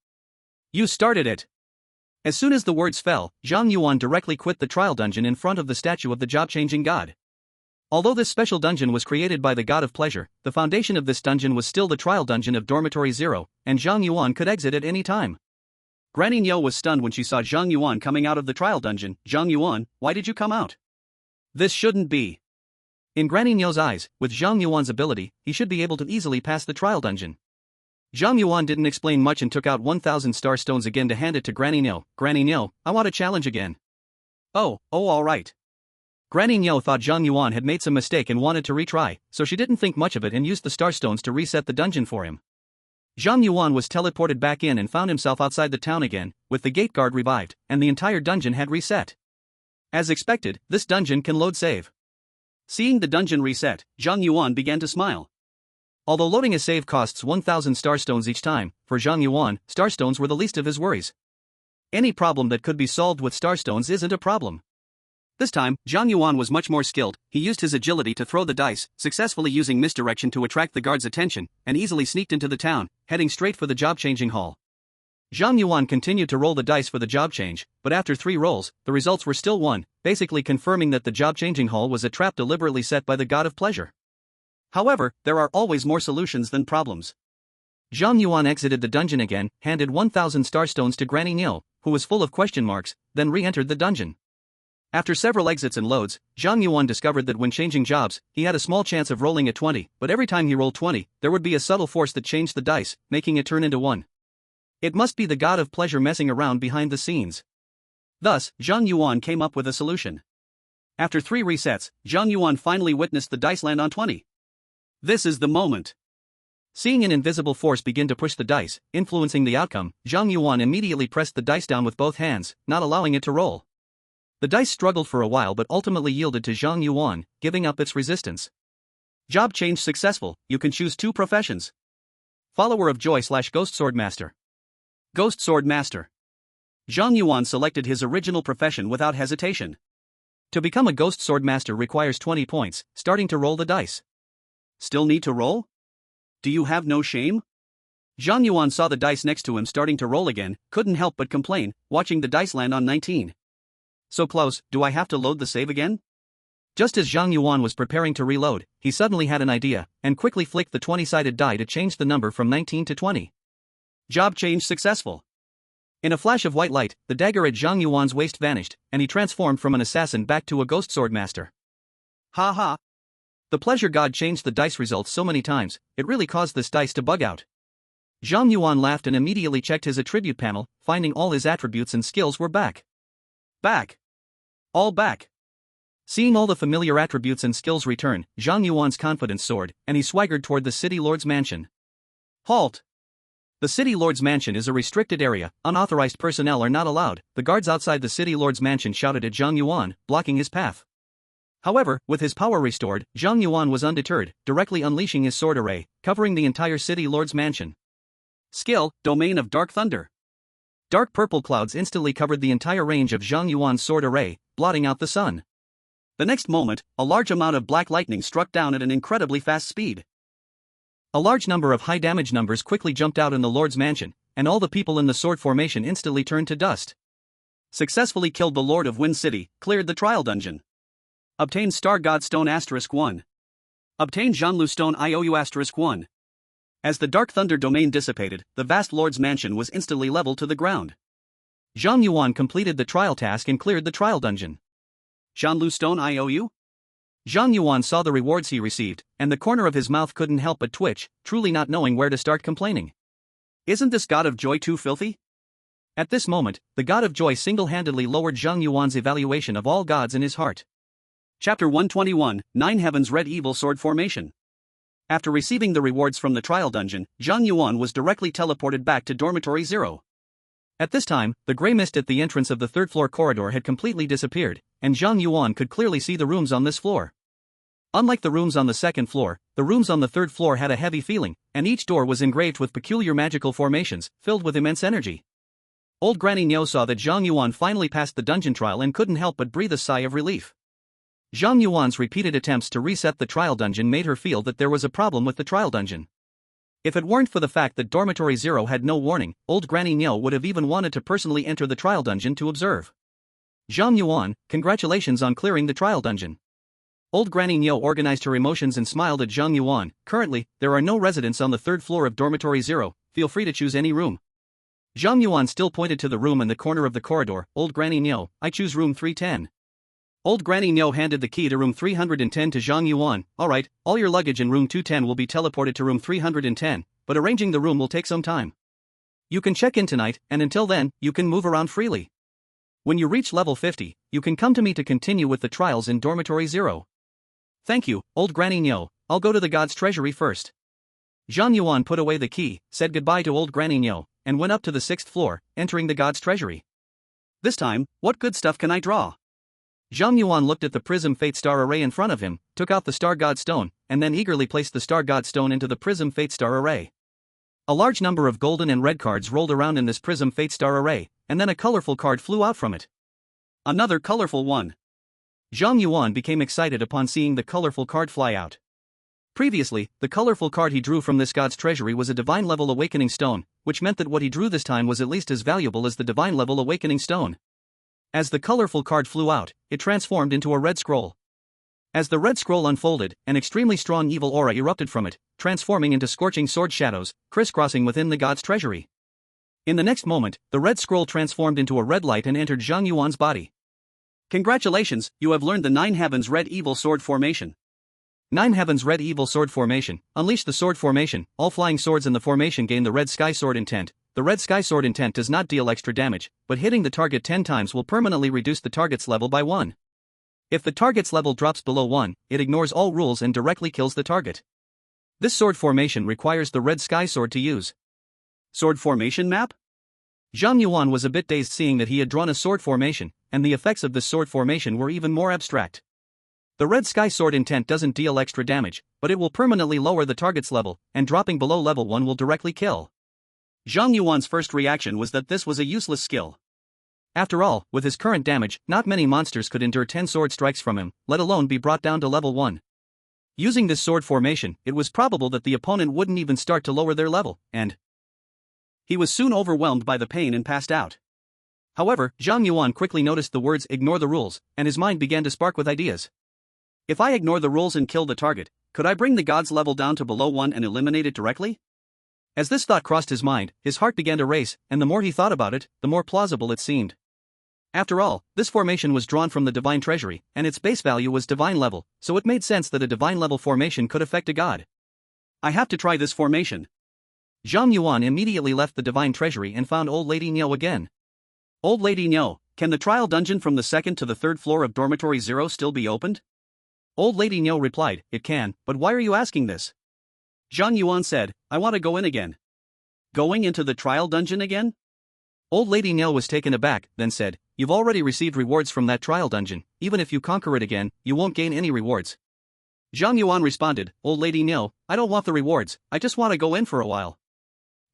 "You started it." As soon as the words fell, Zhang Yuan directly quit the trial dungeon in front of the statue of the job-changing god. Although this special dungeon was created by the God of Pleasure, the foundation of this dungeon was still the trial dungeon of Dormitory 0, and Zhang Yuan could exit at any time. Granny Niu was stunned when she saw Zhang Yuan coming out of the trial dungeon. "Zhang Yuan, why did you come out? This shouldn't be." In Granny Niu's eyes, with Zhang Yuan's ability, he should be able to easily pass the trial dungeon. Zhang Yuan didn't explain much and took out 1,000 star stones again to hand it to Granny Niu. "Granny Niu, I want a challenge again." Oh, alright. Granny Niu thought Zhang Yuan had made some mistake and wanted to retry, so she didn't think much of it and used the star stones to reset the dungeon for him. Zhang Yuan was teleported back in and found himself outside the town again, with the gate guard revived, and the entire dungeon had reset. As expected, this dungeon can load save. Seeing the dungeon reset, Zhang Yuan began to smile. Although loading a save costs 1,000 starstones each time, for Zhang Yuan, starstones were the least of his worries. Any problem that could be solved with starstones isn't a problem. This time, Zhang Yuan was much more skilled. He used his agility to throw the dice, successfully using misdirection to attract the guards' attention, and easily sneaked into the town, heading straight for the job-changing hall. Zhang Yuan continued to roll the dice for the job change, but after 3 rolls, the results were still 1, basically confirming that the job-changing hall was a trap deliberately set by the god of pleasure. However, there are always more solutions than problems. Zhang Yuan exited the dungeon again, handed 1,000 starstones to Granny Niu, who was full of question marks, then re-entered the dungeon. After several exits and loads, Zhang Yuan discovered that when changing jobs, he had a small chance of rolling a 20, but every time he rolled 20, there would be a subtle force that changed the dice, making it turn into 1. It must be the god of pleasure messing around behind the scenes. Thus, Zhang Yuan came up with a solution. After 3 resets, Zhang Yuan finally witnessed the dice land on 20. This is the moment. Seeing an invisible force begin to push the dice, influencing the outcome, Zhang Yuan immediately pressed the dice down with both hands, not allowing it to roll. The dice struggled for a while but ultimately yielded to Zhang Yuan, giving up its resistance. Job change successful. You can choose 2 professions. Follower of Joy / Ghost Sword Master. Ghost Sword Master. Zhang Yuan selected his original profession without hesitation. To become a Ghost Sword Master requires 20 points, starting to roll the dice. Still need to roll? Do you have no shame? Zhang Yuan saw the dice next to him starting to roll again, couldn't help but complain, watching the dice land on 19. So close, do I have to load the save again? Just as Zhang Yuan was preparing to reload, he suddenly had an idea, and quickly flicked the 20-sided die to change the number from 19 to 20. Job change successful. In a flash of white light, the dagger at Zhang Yuan's waist vanished, and he transformed from an assassin back to a ghost sword master. Ha ha! The pleasure god changed the dice results so many times, it really caused this dice to bug out. Zhang Yuan laughed and immediately checked his attribute panel, finding all his attributes and skills were back. Back! All back! Seeing all the familiar attributes and skills return, Zhang Yuan's confidence soared, and he swaggered toward the city lord's mansion. Halt! The city lord's mansion is a restricted area, unauthorized personnel are not allowed. The guards outside the city lord's mansion shouted at Zhang Yuan, blocking his path. However, with his power restored, Zhang Yuan was undeterred, directly unleashing his sword array, covering the entire city lord's mansion. Skill, Domain of Dark Thunder. Dark purple clouds instantly covered the entire range of Zhang Yuan's sword array, blotting out the sun. The next moment, a large amount of black lightning struck down at an incredibly fast speed. A large number of high-damage numbers quickly jumped out in the Lord's mansion, and all the people in the sword formation instantly turned to dust. Successfully killed the Lord of Wind City, cleared the trial dungeon. Obtained Star God Stone *1. Obtained Zhanlu Stone IOU *1. As the Dark Thunder domain dissipated, the vast Lord's mansion was instantly leveled to the ground. Zhang Yuan completed the trial task and cleared the trial dungeon. Zhanlu Stone IOU? Zhang Yuan saw the rewards he received, and the corner of his mouth couldn't help but twitch, truly not knowing where to start complaining. Isn't this god of joy too filthy? At this moment, the god of joy single-handedly lowered Zhang Yuan's evaluation of all gods in his heart. Chapter 121, 9 Heavens Red Evil Sword Formation. After receiving the rewards from the trial dungeon, Zhang Yuan was directly teleported back to Dormitory 0. At this time, the grey mist at the entrance of the third-floor corridor had completely disappeared, and Zhang Yuan could clearly see the rooms on this floor. Unlike the rooms on the second floor, the rooms on the third floor had a heavy feeling, and each door was engraved with peculiar magical formations, filled with immense energy. Old Granny Niu saw that Zhang Yuan finally passed the dungeon trial and couldn't help but breathe a sigh of relief. Zhang Yuan's repeated attempts to reset the trial dungeon made her feel that there was a problem with the trial dungeon. If it weren't for the fact that Dormitory 0 had no warning, old Granny Niu would have even wanted to personally enter the trial dungeon to observe. Zhang Yuan, congratulations on clearing the trial dungeon. Old Granny Niu organized her emotions and smiled at Zhang Yuan. Currently, there are no residents on the third floor of Dormitory 0, feel free to choose any room. Zhang Yuan still pointed to the room in the corner of the corridor. Old Granny Niu, I choose room 310. Old Granny Niu handed the key to room 310 to Zhang Yuan. Alright, all your luggage in room 210 will be teleported to room 310, but arranging the room will take some time. You can check in tonight, and until then, you can move around freely. When you reach level 50, you can come to me to continue with the trials in Dormitory 0. Thank you, Old Granny Niu, I'll go to the God's Treasury first. Zhang Yuan put away the key, said goodbye to Old Granny Niu, and went up to the 6th floor, entering the God's Treasury. This time, what good stuff can I draw? Zhang Yuan looked at the Prism Fate Star Array in front of him, took out the Star God Stone, and then eagerly placed the Star God Stone into the Prism Fate Star Array. A large number of golden and red cards rolled around in this Prism Fate Star Array, and then a colorful card flew out from it. Another colorful one. Zhang Yuan became excited upon seeing the colorful card fly out. Previously, the colorful card he drew from this god's treasury was a divine level awakening stone, which meant that what he drew this time was at least as valuable as the divine level awakening stone. As the colorful card flew out, it transformed into a red scroll. As the red scroll unfolded, an extremely strong evil aura erupted from it, transforming into scorching sword shadows, crisscrossing within the god's treasury. In the next moment, the red scroll transformed into a red light and entered Zhang Yuan's body. Congratulations, you have learned the 9 Heavens Red Evil Sword Formation. 9 Heavens Red Evil Sword Formation. Unleash the sword formation. All flying swords in the formation gain the red sky sword intent. The red sky sword intent does not deal extra damage, but hitting the target 10 times will permanently reduce the target's level by 1. If the target's level drops below 1, it ignores all rules and directly kills the target. This sword formation requires the red sky sword to use. Sword formation map? Zhang Yuan was a bit dazed seeing that he had drawn a sword formation, and the effects of this sword formation were even more abstract. The red sky sword intent doesn't deal extra damage, but it will permanently lower the target's level, and dropping below level 1 will directly kill. Zhang Yuan's first reaction was that this was a useless skill. After all, with his current damage, not many monsters could endure 10 sword strikes from him, let alone be brought down to level 1. Using this sword formation, it was probable that the opponent wouldn't even start to lower their level, and he was soon overwhelmed by the pain and passed out. However, Zhang Yuan quickly noticed the words "ignore the rules," and his mind began to spark with ideas. If I ignore the rules and kill the target, could I bring the god's level down to below 1 and eliminate it directly? As this thought crossed his mind, his heart began to race, and the more he thought about it, the more plausible it seemed. After all, this formation was drawn from the divine treasury, and its base value was divine level, so it made sense that a divine level formation could affect a god. I have to try this formation. Zhang Yuan immediately left the divine treasury and found Old Lady Niu again. Old Lady Niu, can the trial dungeon from the 2nd to the 3rd floor of Dormitory 0 still be opened? Old Lady Niu replied, it can, but why are you asking this? Zhang Yuan said, I want to go in again. Going into the trial dungeon again? Old Lady Niu was taken aback, then said, you've already received rewards from that trial dungeon, even if you conquer it again, you won't gain any rewards. Zhang Yuan responded, Old Lady Niu, I don't want the rewards, I just want to go in for a while.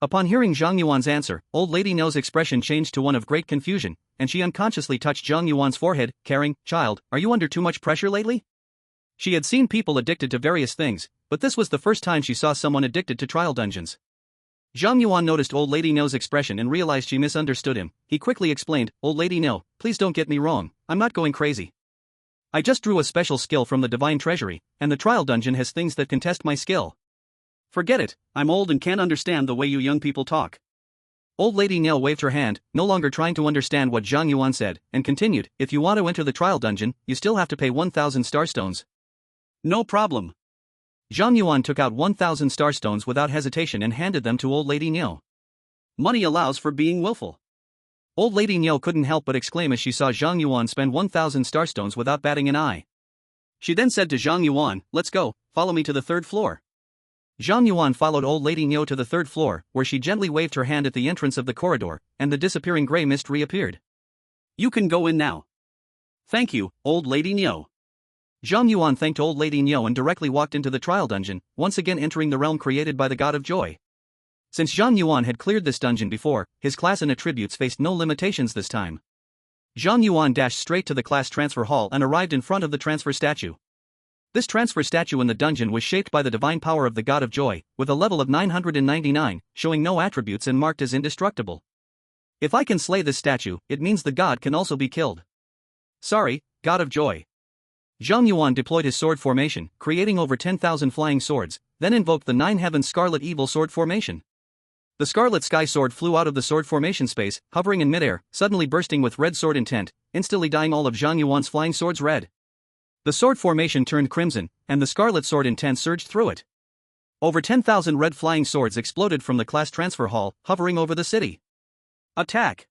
Upon hearing Zhang Yuan's answer, Old Lady Niu's expression changed to one of great confusion, and she unconsciously touched Zhang Yuan's forehead, caring, child, are you under too much pressure lately? She had seen people addicted to various things, but this was the first time she saw someone addicted to trial dungeons. Zhang Yuan noticed Old Lady Niu's expression and realized she misunderstood him. He quickly explained, Old Lady Niu, please don't get me wrong, I'm not going crazy. I just drew a special skill from the divine treasury, and the trial dungeon has things that can test my skill. Forget it, I'm old and can't understand the way you young people talk. Old Lady Niu waved her hand, no longer trying to understand what Zhang Yuan said, and continued, if you want to enter the trial dungeon, you still have to pay 1,000 star stones. No problem. Zhang Yuan took out 1,000 star stones without hesitation and handed them to Old Lady Niu. Money allows for being willful. Old Lady Niu couldn't help but exclaim as she saw Zhang Yuan spend 1,000 star stones without batting an eye. She then said to Zhang Yuan, let's go, follow me to the 3rd floor. Zhang Yuan followed Old Lady Niu to the 3rd floor, where she gently waved her hand at the entrance of the corridor, and the disappearing grey mist reappeared. You can go in now. Thank you, Old Lady Niu. Zhang Yuan thanked Old Lady Niu and directly walked into the trial dungeon, once again entering the realm created by the God of Joy. Since Zhang Yuan had cleared this dungeon before, his class and attributes faced no limitations this time. Zhang Yuan dashed straight to the class transfer hall and arrived in front of the transfer statue. This transfer statue in the dungeon was shaped by the divine power of the God of Joy, with a level of 999, showing no attributes and marked as indestructible. If I can slay this statue, it means the god can also be killed. Sorry, God of Joy. Zhang Yuan deployed his sword formation, creating over 10,000 flying swords, then invoked the 9 Heavens Scarlet Evil Sword Formation. The Scarlet Sky Sword flew out of the sword formation space, hovering in midair, suddenly bursting with red sword intent, instantly dyeing all of Zhang Yuan's flying swords red. The sword formation turned crimson, and the scarlet sword intent surged through it. Over 10,000 red flying swords exploded from the class transfer hall, hovering over the city. Attack!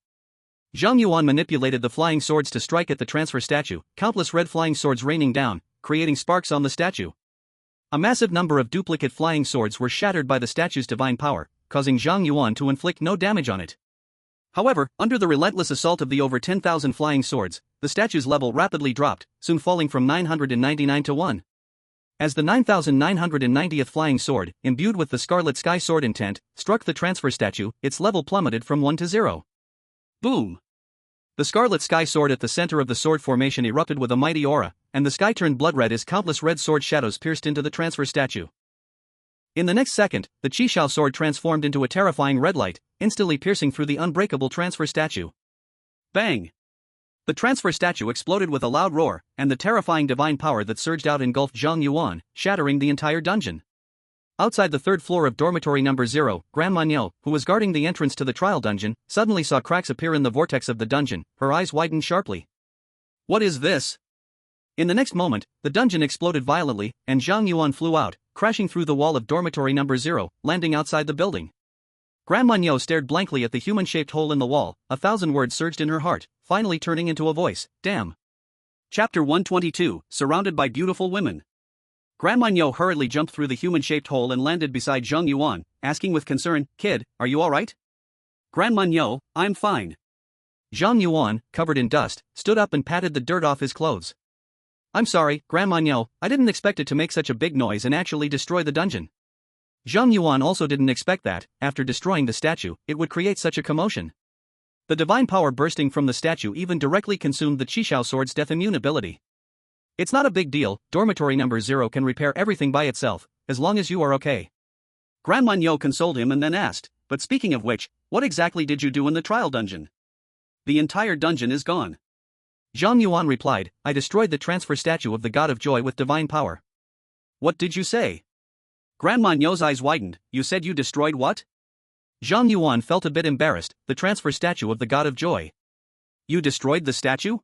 Zhang Yuan manipulated the flying swords to strike at the transfer statue, countless red flying swords raining down, creating sparks on the statue. A massive number of duplicate flying swords were shattered by the statue's divine power, causing Zhang Yuan to inflict no damage on it. However, under the relentless assault of the over 10,000 flying swords, the statue's level rapidly dropped, soon falling from 999 to 1. As the 9,990th flying sword, imbued with the Scarlet Sky Sword intent, struck the transfer statue, its level plummeted from 1 to 0. Boom! The Scarlet Sky Sword at the center of the sword formation erupted with a mighty aura, and the sky turned blood red as countless red sword shadows pierced into the transfer statue. In the next second, the Qishao sword transformed into a terrifying red light, instantly piercing through the unbreakable transfer statue. Bang! The transfer statue exploded with a loud roar, and the terrifying divine power that surged out engulfed Zhang Yuan, shattering the entire dungeon. Outside the third floor of dormitory number 0, Grandma Niu, who was guarding the entrance to the trial dungeon, suddenly saw cracks appear in the vortex of the dungeon, her eyes widened sharply. What is this? In the next moment, the dungeon exploded violently, and Zhang Yuan flew out, crashing through the wall of dormitory number 0, landing outside the building. Grandma Niu stared blankly at the human-shaped hole in the wall, 1,000 words surged in her heart, finally turning into a voice, damn. Chapter 122, Surrounded by Beautiful Women. Grandma Niu hurriedly jumped through the human-shaped hole and landed beside Zhang Yuan, asking with concern, "Kid, are you alright?" "Grandma Niu, I'm fine." Zhang Yuan, covered in dust, stood up and patted the dirt off his clothes. "I'm sorry, Grandma Niu, I didn't expect it to make such a big noise and actually destroy the dungeon." Zhang Yuan also didn't expect that, after destroying the statue, it would create such a commotion. The divine power bursting from the statue even directly consumed the Qishao sword's death immune ability. "It's not a big deal, dormitory number 0 can repair everything by itself, as long as you are okay." Grandma Niu consoled him and then asked, "But speaking of which, what exactly did you do in the trial dungeon?" "The entire dungeon is gone." Zhang Yuan replied, "I destroyed the transfer statue of the God of Joy with divine power." "What did you say?" Grandma Niu's eyes widened. "You said you destroyed what?" Zhang Yuan felt a bit embarrassed, "The transfer statue of the God of Joy." "You destroyed the statue?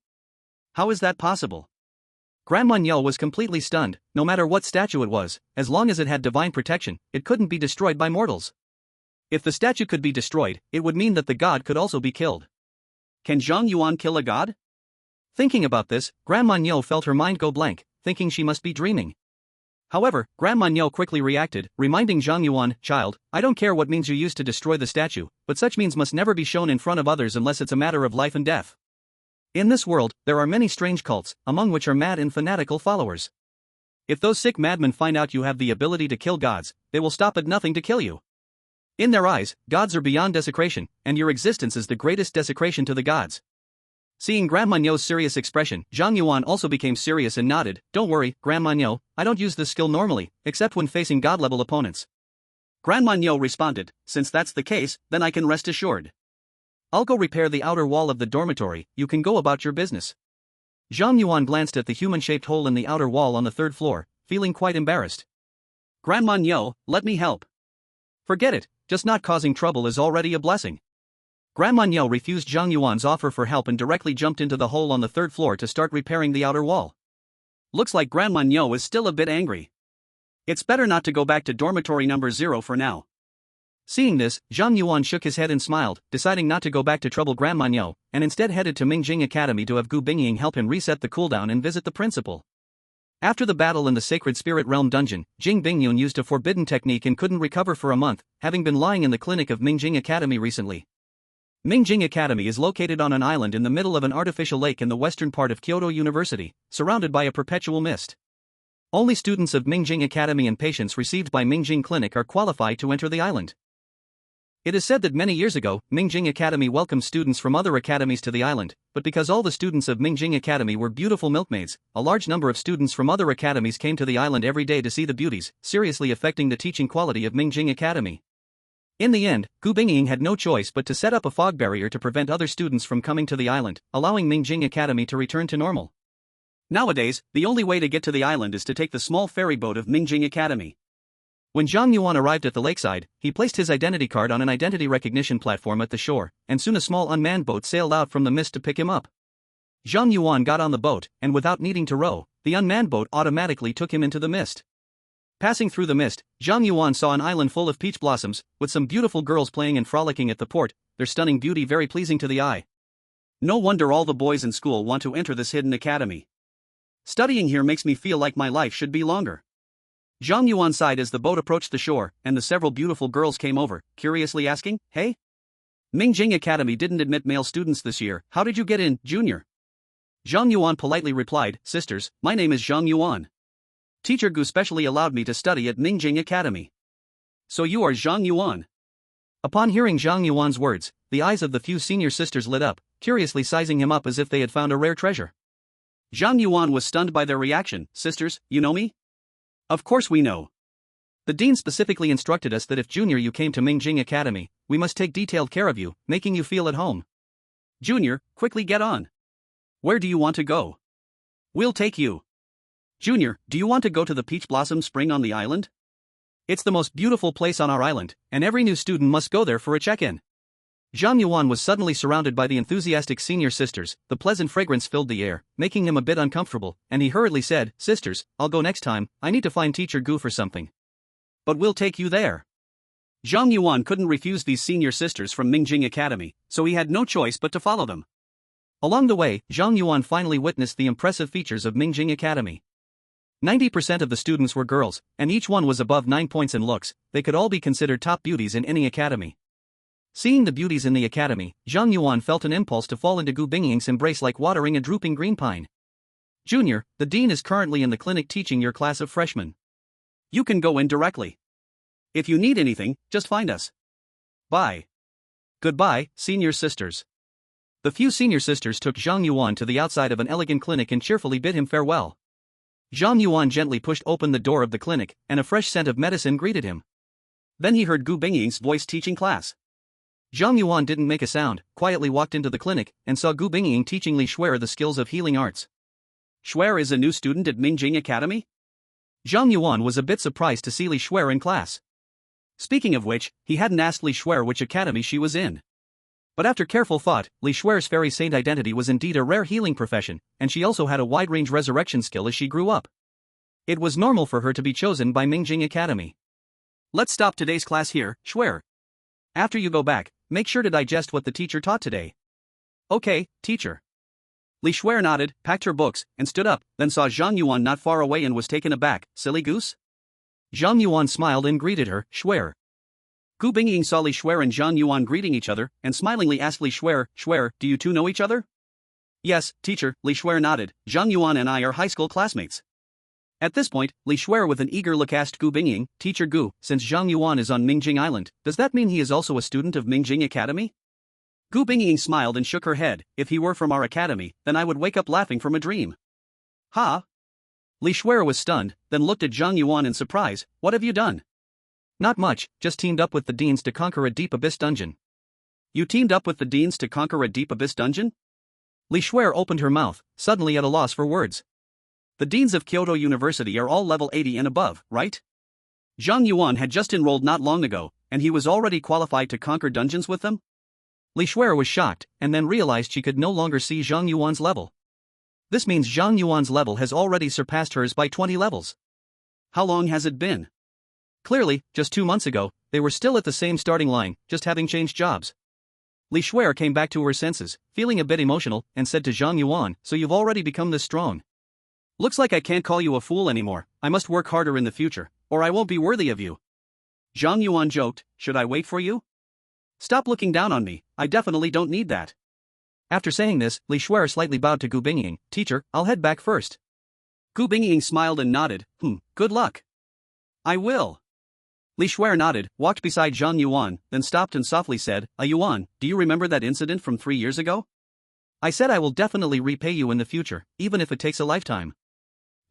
How is that possible?" Grandma Niu was completely stunned. No matter what statue it was, as long as it had divine protection, it couldn't be destroyed by mortals. If the statue could be destroyed, it would mean that the god could also be killed. Can Zhang Yuan kill a god? Thinking about this, Grandma Niu felt her mind go blank, thinking she must be dreaming. However, Grandma Niu quickly reacted, reminding Zhang Yuan, "Child, I don't care what means you used to destroy the statue, but such means must never be shown in front of others unless it's a matter of life and death. In this world, there are many strange cults, among which are mad and fanatical followers. If those sick madmen find out you have the ability to kill gods, they will stop at nothing to kill you. In their eyes, gods are beyond desecration, and your existence is the greatest desecration to the gods." Seeing Grandma Niu's serious expression, Zhang Yuan also became serious and nodded, "Don't worry, Grandma Niu, I don't use this skill normally, except when facing god-level opponents." Grandma Niu responded, "Since that's the case, then I can rest assured. I'll go repair the outer wall of the dormitory, you can go about your business." Zhang Yuan glanced at the human-shaped hole in the outer wall on the third floor, feeling quite embarrassed. "Grandma Niu, let me help." "Forget it, just not causing trouble is already a blessing." Grandma Niu refused Zhang Yuan's offer for help and directly jumped into the hole on the third floor to start repairing the outer wall. Looks like Grandma Niu is still a bit angry. It's better not to go back to dormitory number 0 for now. Seeing this, Zhang Yuan shook his head and smiled, deciding not to go back to trouble Grandma Niu, and instead headed to Mingjing Academy to have Gu Bingying help him reset the cooldown and visit the principal. After the battle in the Sacred Spirit Realm dungeon, Jing Bingyun used a forbidden technique and couldn't recover for a month, having been lying in the clinic of Mingjing Academy recently. Mingjing Academy is located on an island in the middle of an artificial lake in the western part of Kyoto University, surrounded by a perpetual mist. Only students of Mingjing Academy and patients received by Mingjing Clinic are qualified to enter the island. It is said that many years ago, Mingjing Academy welcomed students from other academies to the island, but because all the students of Mingjing Academy were beautiful milkmaids, a large number of students from other academies came to the island every day to see the beauties, seriously affecting the teaching quality of Mingjing Academy. In the end, Gu Bingying had no choice but to set up a fog barrier to prevent other students from coming to the island, allowing Mingjing Academy to return to normal. Nowadays, the only way to get to the island is to take the small ferry boat of Mingjing Academy. When Zhang Yuan arrived at the lakeside, he placed his identity card on an identity recognition platform at the shore, and soon a small unmanned boat sailed out from the mist to pick him up. Zhang Yuan got on the boat, and without needing to row, the unmanned boat automatically took him into the mist. Passing through the mist, Zhang Yuan saw an island full of peach blossoms, with some beautiful girls playing and frolicking at the port, their stunning beauty very pleasing to the eye. No wonder all the boys in school want to enter this hidden academy. Studying here makes me feel like my life should be longer. Zhang Yuan sighed as the boat approached the shore, and the several beautiful girls came over, curiously asking, "Hey? Mingjing Academy didn't admit male students this year. How did you get in, Junior? Zhang Yuan politely replied, Sisters, my name is Zhang Yuan. Teacher Gu specially allowed me to study at Mingjing Academy. So you are Zhang Yuan. Upon hearing Zhang Yuan's words, the eyes of the few senior sisters lit up, curiously sizing him up as if they had found a rare treasure. Zhang Yuan was stunned by their reaction. Sisters, you know me? Of course we know. The dean specifically instructed us that if Junior you came to Mingjing Academy, we must take detailed care of you, making you feel at home. Junior, quickly get on. Where do you want to go? We'll take you. Junior, do you want to go to the Peach Blossom Spring on the island? It's the most beautiful place on our island, and every new student must go there for a check-in. Zhang Yuan was suddenly surrounded by the enthusiastic senior sisters. The pleasant fragrance filled the air, making him a bit uncomfortable, and he hurriedly said, Sisters, I'll go next time, I need to find Teacher Gu for something. But we'll take you there. Zhang Yuan couldn't refuse these senior sisters from Mingjing Academy, so he had no choice but to follow them. Along the way, Zhang Yuan finally witnessed the impressive features of Mingjing Academy. 90% of the students were girls, and each one was above 9 points in looks. They could all be considered top beauties in any academy. Seeing the beauties in the academy, Zhang Yuan felt an impulse to fall into Gu Bingying's embrace like watering a drooping green pine. Junior, the dean is currently in the clinic teaching your class of freshmen. You can go in directly. If you need anything, just find us. Bye. Goodbye, senior sisters. The few senior sisters took Zhang Yuan to the outside of an elegant clinic and cheerfully bid him farewell. Zhang Yuan gently pushed open the door of the clinic, and a fresh scent of medicine greeted him. Then he heard Gu Bingying's voice teaching class. Zhang Yuan didn't make a sound, quietly walked into the clinic, and saw Gu Bingying teaching Xue'er the skills of healing arts. Xue'er is a new student at Mingjing Academy? Zhang Yuan was a bit surprised to see Xue'er in class. Speaking of which, he hadn't asked Xue'er which academy she was in. But after careful thought, Xue'er's fairy saint identity was indeed a rare healing profession, and she also had a wide-range resurrection skill as she grew up. It was normal for her to be chosen by Mingjing Academy. Let's stop today's class here, Xue'er. After you go back, make sure to digest what the teacher taught today. Okay, teacher. Xue'er nodded, packed her books, and stood up, then saw Zhang Yuan not far away and was taken aback. Silly goose? Zhang Yuan smiled and greeted her. Xue'er. Gu Bingying saw Xue'er and Zhang Yuan greeting each other, and smilingly asked Xue'er, Xue'er, do you two know each other? Yes, teacher, Xue'er nodded. Zhang Yuan and I are high school classmates. At this point, Xue'er with an eager look asked Gu Bingying, Teacher Gu, since Zhang Yuan is on Mingjing Island, does that mean he is also a student of Mingjing Academy? Gu Bingying smiled and shook her head. If he were from our academy, then I would wake up laughing from a dream. Ha? Xue'er was stunned, then looked at Zhang Yuan in surprise. What have you done? Not much, just teamed up with the deans to conquer a deep abyss dungeon. You teamed up with the deans to conquer a deep abyss dungeon? Xue'er opened her mouth, suddenly at a loss for words. The deans of Kyoto University are all level 80 and above, right? Zhang Yuan had just enrolled not long ago, and he was already qualified to conquer dungeons with them? Xue'er was shocked, and then realized she could no longer see Zhang Yuan's level. This means Zhang Yuan's level has already surpassed hers by 20 levels. How long has it been? Clearly, just 2 months ago, they were still at the same starting line, just having changed jobs. Xue'er came back to her senses, feeling a bit emotional, and said to Zhang Yuan, so you've already become this strong. Looks like I can't call you a fool anymore. I must work harder in the future, or I won't be worthy of you. Zhang Yuan joked, should I wait for you? Stop looking down on me, I definitely don't need that. After saying this, Xue'er slightly bowed to Gu Bingying, Teacher, I'll head back first. Gu Bingying smiled and nodded, good luck. I will. Xue'er nodded, walked beside Zhang Yuan, then stopped and softly said, Yuan, do you remember that incident from 3 years ago? I said I will definitely repay you in the future, even if it takes a lifetime.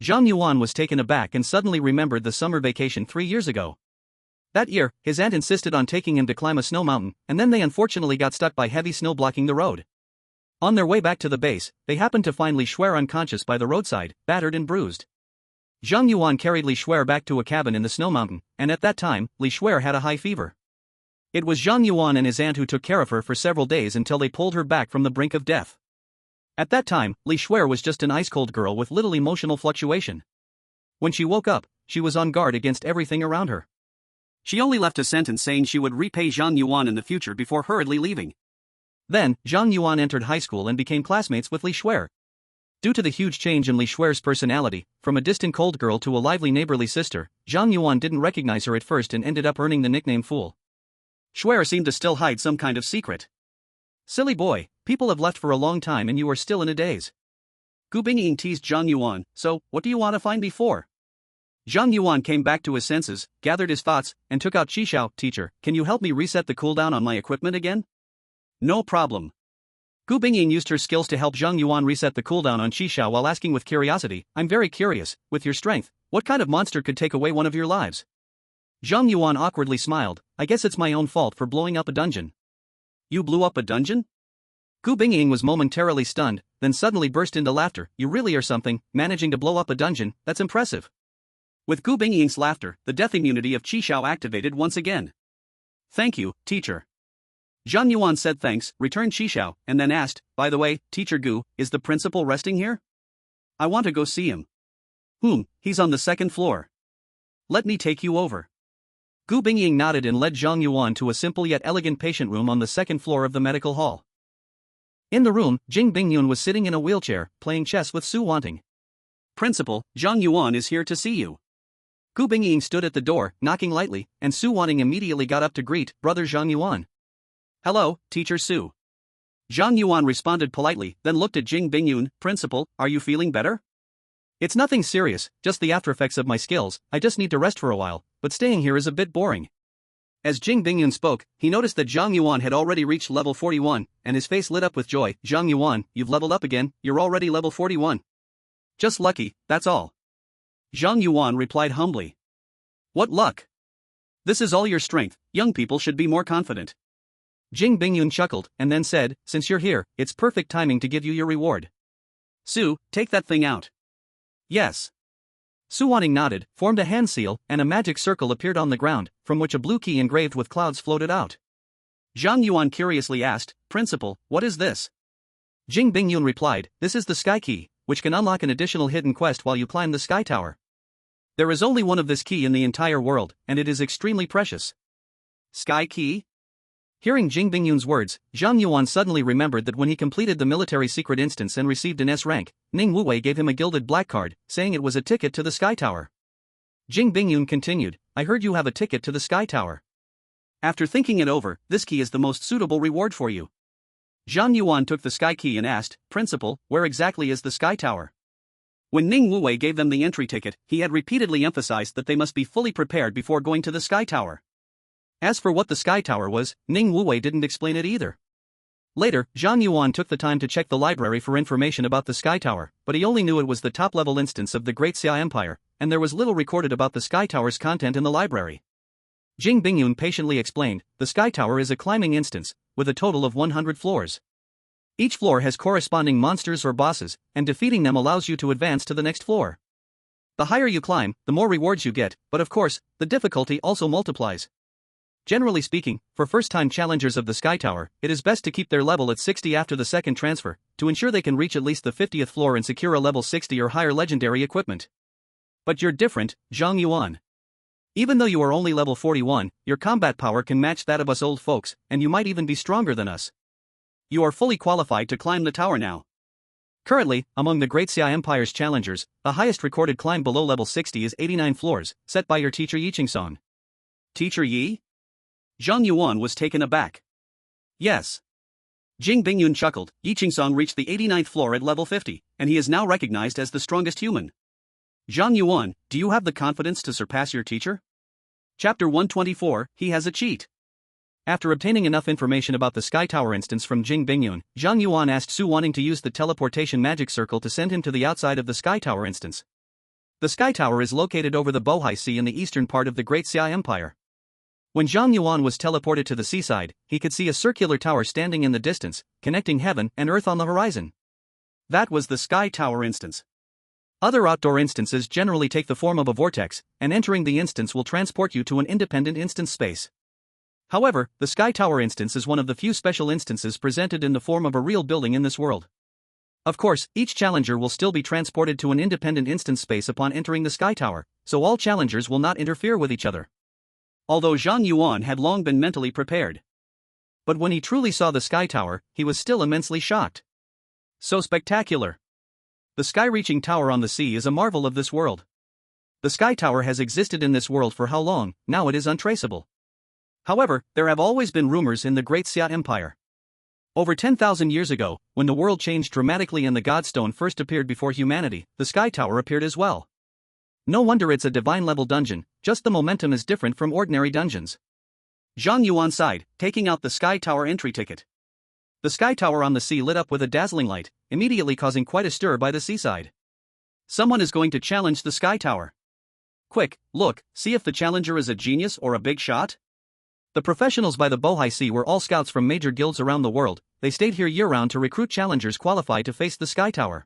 Zhang Yuan was taken aback and suddenly remembered the summer vacation 3 years ago. That year, his aunt insisted on taking him to climb a snow mountain, and then they unfortunately got stuck by heavy snow blocking the road. On their way back to the base, they happened to find Xue'er unconscious by the roadside, battered and bruised. Zhang Yuan carried Xue'er back to a cabin in the snow mountain, and at that time, Xue'er had a high fever. It was Zhang Yuan and his aunt who took care of her for several days until they pulled her back from the brink of death. At that time, Xue'er was just an ice-cold girl with little emotional fluctuation. When she woke up, she was on guard against everything around her. She only left a sentence saying she would repay Zhang Yuan in the future before hurriedly leaving. Then, Zhang Yuan entered high school and became classmates with Xue'er. Due to the huge change in Xue'er's personality, from a distant cold girl to a lively neighborly sister, Zhang Yuan didn't recognize her at first and ended up earning the nickname Fool. Xue'er seemed to still hide some kind of secret. Silly boy, people have left for a long time and you are still in a daze. Gu Bingying teased Zhang Yuan, so, what do you want to find me for? Zhang Yuan came back to his senses, gathered his thoughts, and took out Qishao. Teacher, can you help me reset the cooldown on my equipment again? No problem. Gu Bingying used her skills to help Zhang Yuan reset the cooldown on Qishao while asking with curiosity, I'm very curious, with your strength, what kind of monster could take away one of your lives? Zhang Yuan awkwardly smiled, I guess it's my own fault for blowing up a dungeon. You blew up a dungeon? Gu Bingying was momentarily stunned, then suddenly burst into laughter. You really are something, managing to blow up a dungeon, that's impressive. With Gu Bingying's laughter, the death immunity of Qishao activated once again. Thank you, teacher. Zhang Yuan said thanks, returned Qishao, and then asked, by the way, Teacher Gu, is the principal resting here? I want to go see him. He's on the second floor. Let me take you over. Gu Bingying nodded and led Zhang Yuan to a simple yet elegant patient room on the second floor of the medical hall. In the room, Jing Bingyun was sitting in a wheelchair, playing chess with Su Wanting. Principal, Zhang Yuan is here to see you. Gu Bingying stood at the door, knocking lightly, and Su Wanting immediately got up to greet brother Zhang Yuan. Hello, Teacher Su. Zhang Yuan responded politely, then looked at Jing Bingyun. Principal, are you feeling better? It's nothing serious, just the aftereffects of my skills. I just need to rest for a while, but staying here is a bit boring. As Jing Bingyun spoke, he noticed that Zhang Yuan had already reached level 41, and his face lit up with joy. Zhang Yuan, you've leveled up again, you're already level 41. Just lucky, that's all. Zhang Yuan replied humbly. What luck? This is all your strength, young people should be more confident. Jing Bingyun chuckled, and then said, since you're here, it's perfect timing to give you your reward. Su, take that thing out. Yes. Su Wanting nodded, formed a hand seal, and a magic circle appeared on the ground, from which a blue key engraved with clouds floated out. Zhang Yuan curiously asked, Principal, what is this? Jing Bingyun replied, this is the Sky Key, which can unlock an additional hidden quest while you climb the Sky Tower. There is only one of this key in the entire world, and it is extremely precious. Sky Key? Hearing Jing Bingyun's words, Zhang Yuan suddenly remembered that when he completed the military secret instance and received an S rank, Ning Wuwei gave him a gilded black card, saying it was a ticket to the Sky Tower. Jing Bingyun continued, I heard you have a ticket to the Sky Tower. After thinking it over, this key is the most suitable reward for you. Zhang Yuan took the Sky Key and asked, Principal, where exactly is the Sky Tower? When Ning Wuwei gave them the entry ticket, he had repeatedly emphasized that they must be fully prepared before going to the Sky Tower. As for what the Sky Tower was, Ning Wuwei didn't explain it either. Later, Zhang Yuan took the time to check the library for information about the Sky Tower, but he only knew it was the top-level instance of the Great Xia Empire, and there was little recorded about the Sky Tower's content in the library. Jing Bingyun patiently explained, the Sky Tower is a climbing instance, with a total of 100 floors. Each floor has corresponding monsters or bosses, and defeating them allows you to advance to the next floor. The higher you climb, the more rewards you get, but of course, the difficulty also multiplies. Generally speaking, for first-time challengers of the Sky Tower, it is best to keep their level at 60 after the second transfer, to ensure they can reach at least the 50th floor and secure a level 60 or higher legendary equipment. But you're different, Zhang Yuan. Even though you are only level 41, your combat power can match that of us old folks, and you might even be stronger than us. You are fully qualified to climb the tower now. Currently, among the Great Xia Empire's challengers, the highest recorded climb below level 60 is 89 floors, set by your teacher Yi Qingsong. Teacher Yi? Zhang Yuan was taken aback. Yes. Jing Bingyun chuckled, Yi Qingsong reached the 89th floor at level 50, and he is now recognized as the strongest human. Zhang Yuan, do you have the confidence to surpass your teacher? Chapter 124, he has a cheat. After obtaining enough information about the Sky Tower instance from Jing Bingyun, Zhang Yuan asked Su Wanting to use the teleportation magic circle to send him to the outside of the Sky Tower instance. The Sky Tower is located over the Bohai Sea in the eastern part of the Great Xia Empire. When Zhang Yuan was teleported to the seaside, he could see a circular tower standing in the distance, connecting heaven and earth on the horizon. That was the Sky Tower instance. Other outdoor instances generally take the form of a vortex, and entering the instance will transport you to an independent instance space. However, the Sky Tower instance is one of the few special instances presented in the form of a real building in this world. Of course, each challenger will still be transported to an independent instance space upon entering the Sky Tower, so all challengers will not interfere with each other. Although Zhang Yuan had long been mentally prepared. But when he truly saw the Sky Tower, he was still immensely shocked. So spectacular. The sky-reaching tower on the sea is a marvel of this world. The Sky Tower has existed in this world for how long, now it is untraceable. However, there have always been rumors in the Great Xia Empire. Over 10,000 years ago, when the world changed dramatically and the Godstone first appeared before humanity, the Sky Tower appeared as well. No wonder it's a divine-level dungeon, just the momentum is different from ordinary dungeons. Zhang Yuan sighed, taking out the Sky Tower entry ticket. The Sky Tower on the sea lit up with a dazzling light, immediately causing quite a stir by the seaside. Someone is going to challenge the Sky Tower. Quick, look, see if the challenger is a genius or a big shot? The professionals by the Bohai Sea were all scouts from major guilds around the world. They stayed here year-round to recruit challengers qualified to face the Sky Tower.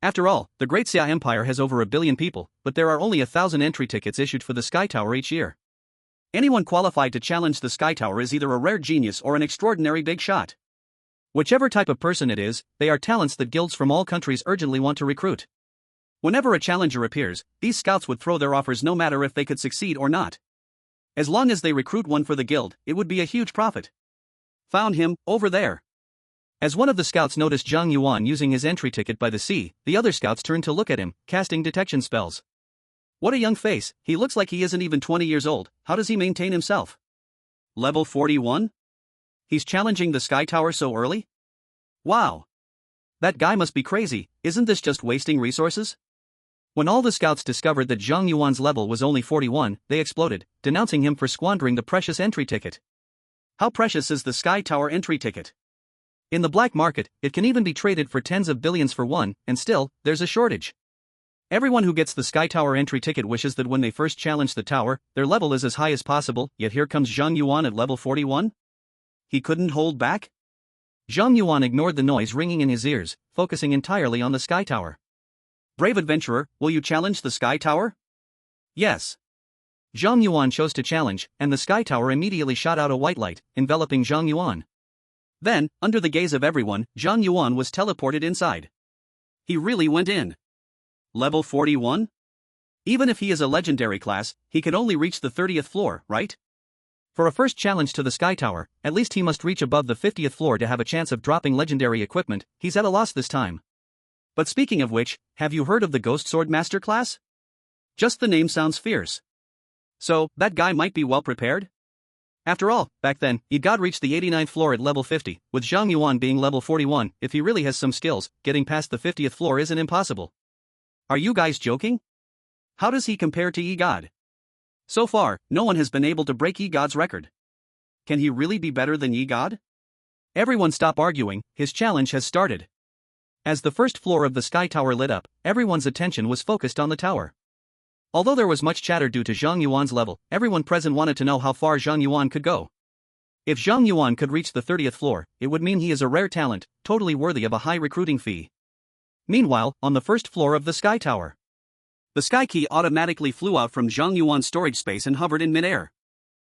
After all, the Great Xue'er Empire has over 1 billion people, but there are only 1,000 entry tickets issued for the Sky Tower each year. Anyone qualified to challenge the Sky Tower is either a rare genius or an extraordinary big shot. Whichever type of person it is, they are talents that guilds from all countries urgently want to recruit. Whenever a challenger appears, these scouts would throw their offers no matter if they could succeed or not. As long as they recruit one for the guild, it would be a huge profit. Found him, over there. As one of the scouts noticed Zhang Yuan using his entry ticket by the sea, the other scouts turned to look at him, casting detection spells. What a young face, he looks like he isn't even 20 years old. How does he maintain himself? Level 41? He's challenging the Sky Tower so early? Wow. That guy must be crazy, isn't this just wasting resources? When all the scouts discovered that Zhang Yuan's level was only 41, they exploded, denouncing him for squandering the precious entry ticket. How precious is the Sky Tower entry ticket? In the black market, it can even be traded for tens of billions for one, and still, there's a shortage. Everyone who gets the Sky Tower entry ticket wishes that when they first challenge the tower, their level is as high as possible, yet here comes Zhang Yuan at level 41? He couldn't hold back? Zhang Yuan ignored the noise ringing in his ears, focusing entirely on the Sky Tower. Brave adventurer, will you challenge the Sky Tower? Yes. Zhang Yuan chose to challenge, and the Sky Tower immediately shot out a white light, enveloping Zhang Yuan. Then, under the gaze of everyone, Zhang Yuan was teleported inside. He really went in. Level 41? Even if he is a legendary class, he could only reach the 30th floor, right? For a first challenge to the Sky Tower, at least he must reach above the 50th floor to have a chance of dropping legendary equipment. He's at a loss this time. But speaking of which, have you heard of the Ghost Sword Master class? Just the name sounds fierce. So, that guy might be well prepared? After all, back then, Igad reached the 89th floor at level 50, with Zhang Yuan being level 41. If he really has some skills, getting past the 50th floor isn't impossible. Are you guys joking? How does he compare to Igad? So far, no one has been able to break Igad's record. Can he really be better than Igad? Everyone stop arguing, his challenge has started. As the first floor of the Sky Tower lit up, everyone's attention was focused on the tower. Although there was much chatter due to Zhang Yuan's level, everyone present wanted to know how far Zhang Yuan could go. If Zhang Yuan could reach the 30th floor, it would mean he is a rare talent, totally worthy of a high recruiting fee. Meanwhile, on the first floor of the Sky Tower, the Sky Key automatically flew out from Zhang Yuan's storage space and hovered in midair.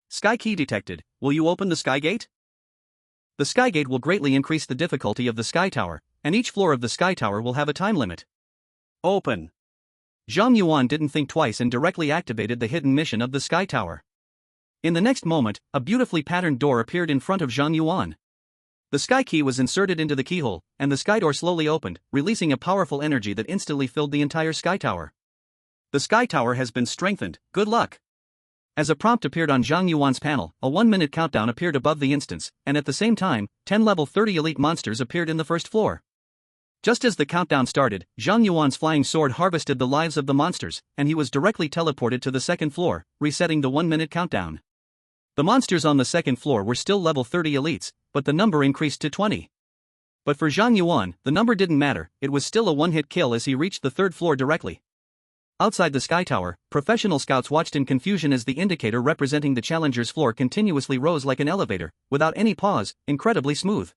Sky Key detected. Will you open the Sky Gate? The Sky Gate will greatly increase the difficulty of the Sky Tower, and each floor of the Sky Tower will have a time limit. Open. Zhang Yuan didn't think twice and directly activated the hidden mission of the Sky Tower. In the next moment, a beautifully patterned door appeared in front of Zhang Yuan. The Sky Key was inserted into the keyhole, and the Sky Door slowly opened, releasing a powerful energy that instantly filled the entire Sky Tower. The Sky Tower has been strengthened, good luck. As a prompt appeared on Zhang Yuan's panel, a 1-minute countdown appeared above the instance, and at the same time, 10 level 30 elite monsters appeared in the first floor. Just as the countdown started, Zhang Yuan's flying sword harvested the lives of the monsters, and he was directly teleported to the second floor, resetting the 1-minute countdown. The monsters on the second floor were still level 30 elites, but the number increased to 20. But for Zhang Yuan, the number didn't matter, it was still a one-hit kill as he reached the third floor directly. Outside the Sky Tower, professional scouts watched in confusion as the indicator representing the challenger's floor continuously rose like an elevator, without any pause, incredibly smooth.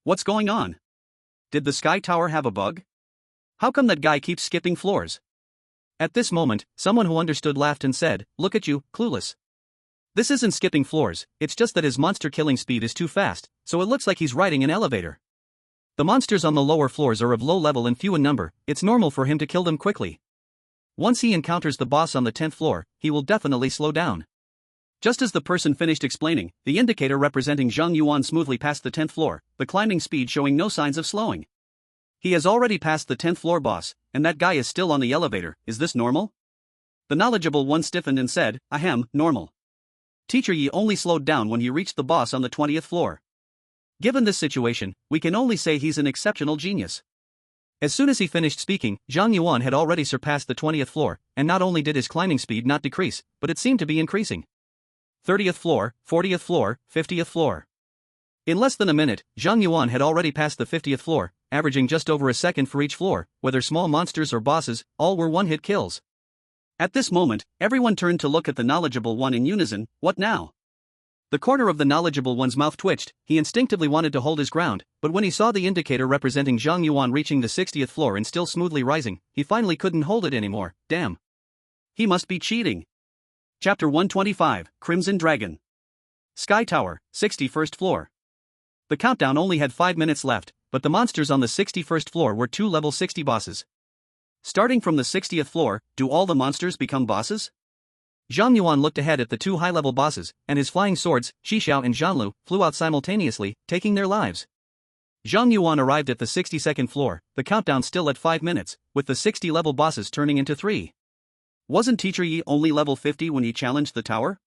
What's going on? Did the Sky Tower have a bug? How come that guy keeps skipping floors? At this moment, someone who understood laughed and said, "Look at you, clueless. This isn't skipping floors, it's just that his monster killing speed is too fast, so it looks like he's riding an elevator. The monsters on the lower floors are of low level and few in number, it's normal for him to kill them quickly. Once he encounters the boss on the 10th floor, he will definitely slow down." Just as the person finished explaining, the indicator representing Zhang Yuan smoothly passed the 10th floor, the climbing speed showing no signs of slowing. He has already passed the 10th floor boss, and that guy is still on the elevator. Is this normal? The knowledgeable one stiffened and said, "Ahem, normal. Teacher Yi only slowed down when he reached the boss on the 20th floor." Given this situation, we can only say he's an exceptional genius. As soon as he finished speaking, Zhang Yuan had already surpassed the 20th floor, and not only did his climbing speed not decrease, but it seemed to be increasing. 30th floor, 40th floor, 50th floor. In less than a minute, Zhang Yuan had already passed the 50th floor, averaging just over a second for each floor, whether small monsters or bosses, all were one-hit kills. At this moment, everyone turned to look at the knowledgeable one in unison. What now? The corner of the knowledgeable one's mouth twitched. He instinctively wanted to hold his ground, but when he saw the indicator representing Zhang Yuan reaching the 60th floor and still smoothly rising, he finally couldn't hold it anymore. Damn. He must be cheating. Chapter 125, Crimson Dragon. Sky Tower, 61st floor. The countdown only had 5 minutes left, but the monsters on the 61st floor were 2 level 60 bosses. Starting from the 60th floor, do all the monsters become bosses? Zhang Yuan looked ahead at the 2 high-level bosses, and his flying swords, Xixiao and Zhanlu, flew out simultaneously, taking their lives. Zhang Yuan arrived at the 62nd floor, the countdown still at 5 minutes, with the 60-level bosses turning into 3. Wasn't Teacher Yi only level 50 when he challenged the tower?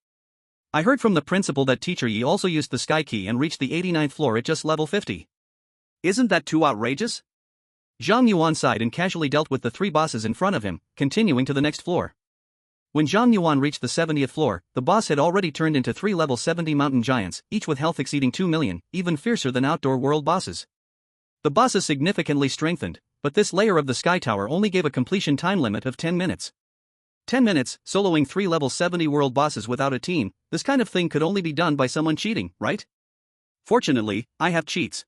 I heard from the principal that Teacher Yi also used the Sky Key and reached the 89th floor at just level 50. Isn't that too outrageous? Zhang Yuan sighed and casually dealt with the 3 bosses in front of him, continuing to the next floor. When Zhang Yuan reached the 70th floor, the boss had already turned into 3 level 70 mountain giants, each with health exceeding 2 million, even fiercer than outdoor world bosses. The bosses significantly strengthened, but this layer of the Sky Tower only gave a completion time limit of 10 minutes. 10 minutes, soloing 3 level 70 world bosses without a team, this kind of thing could only be done by someone cheating, right? Fortunately, I have cheats.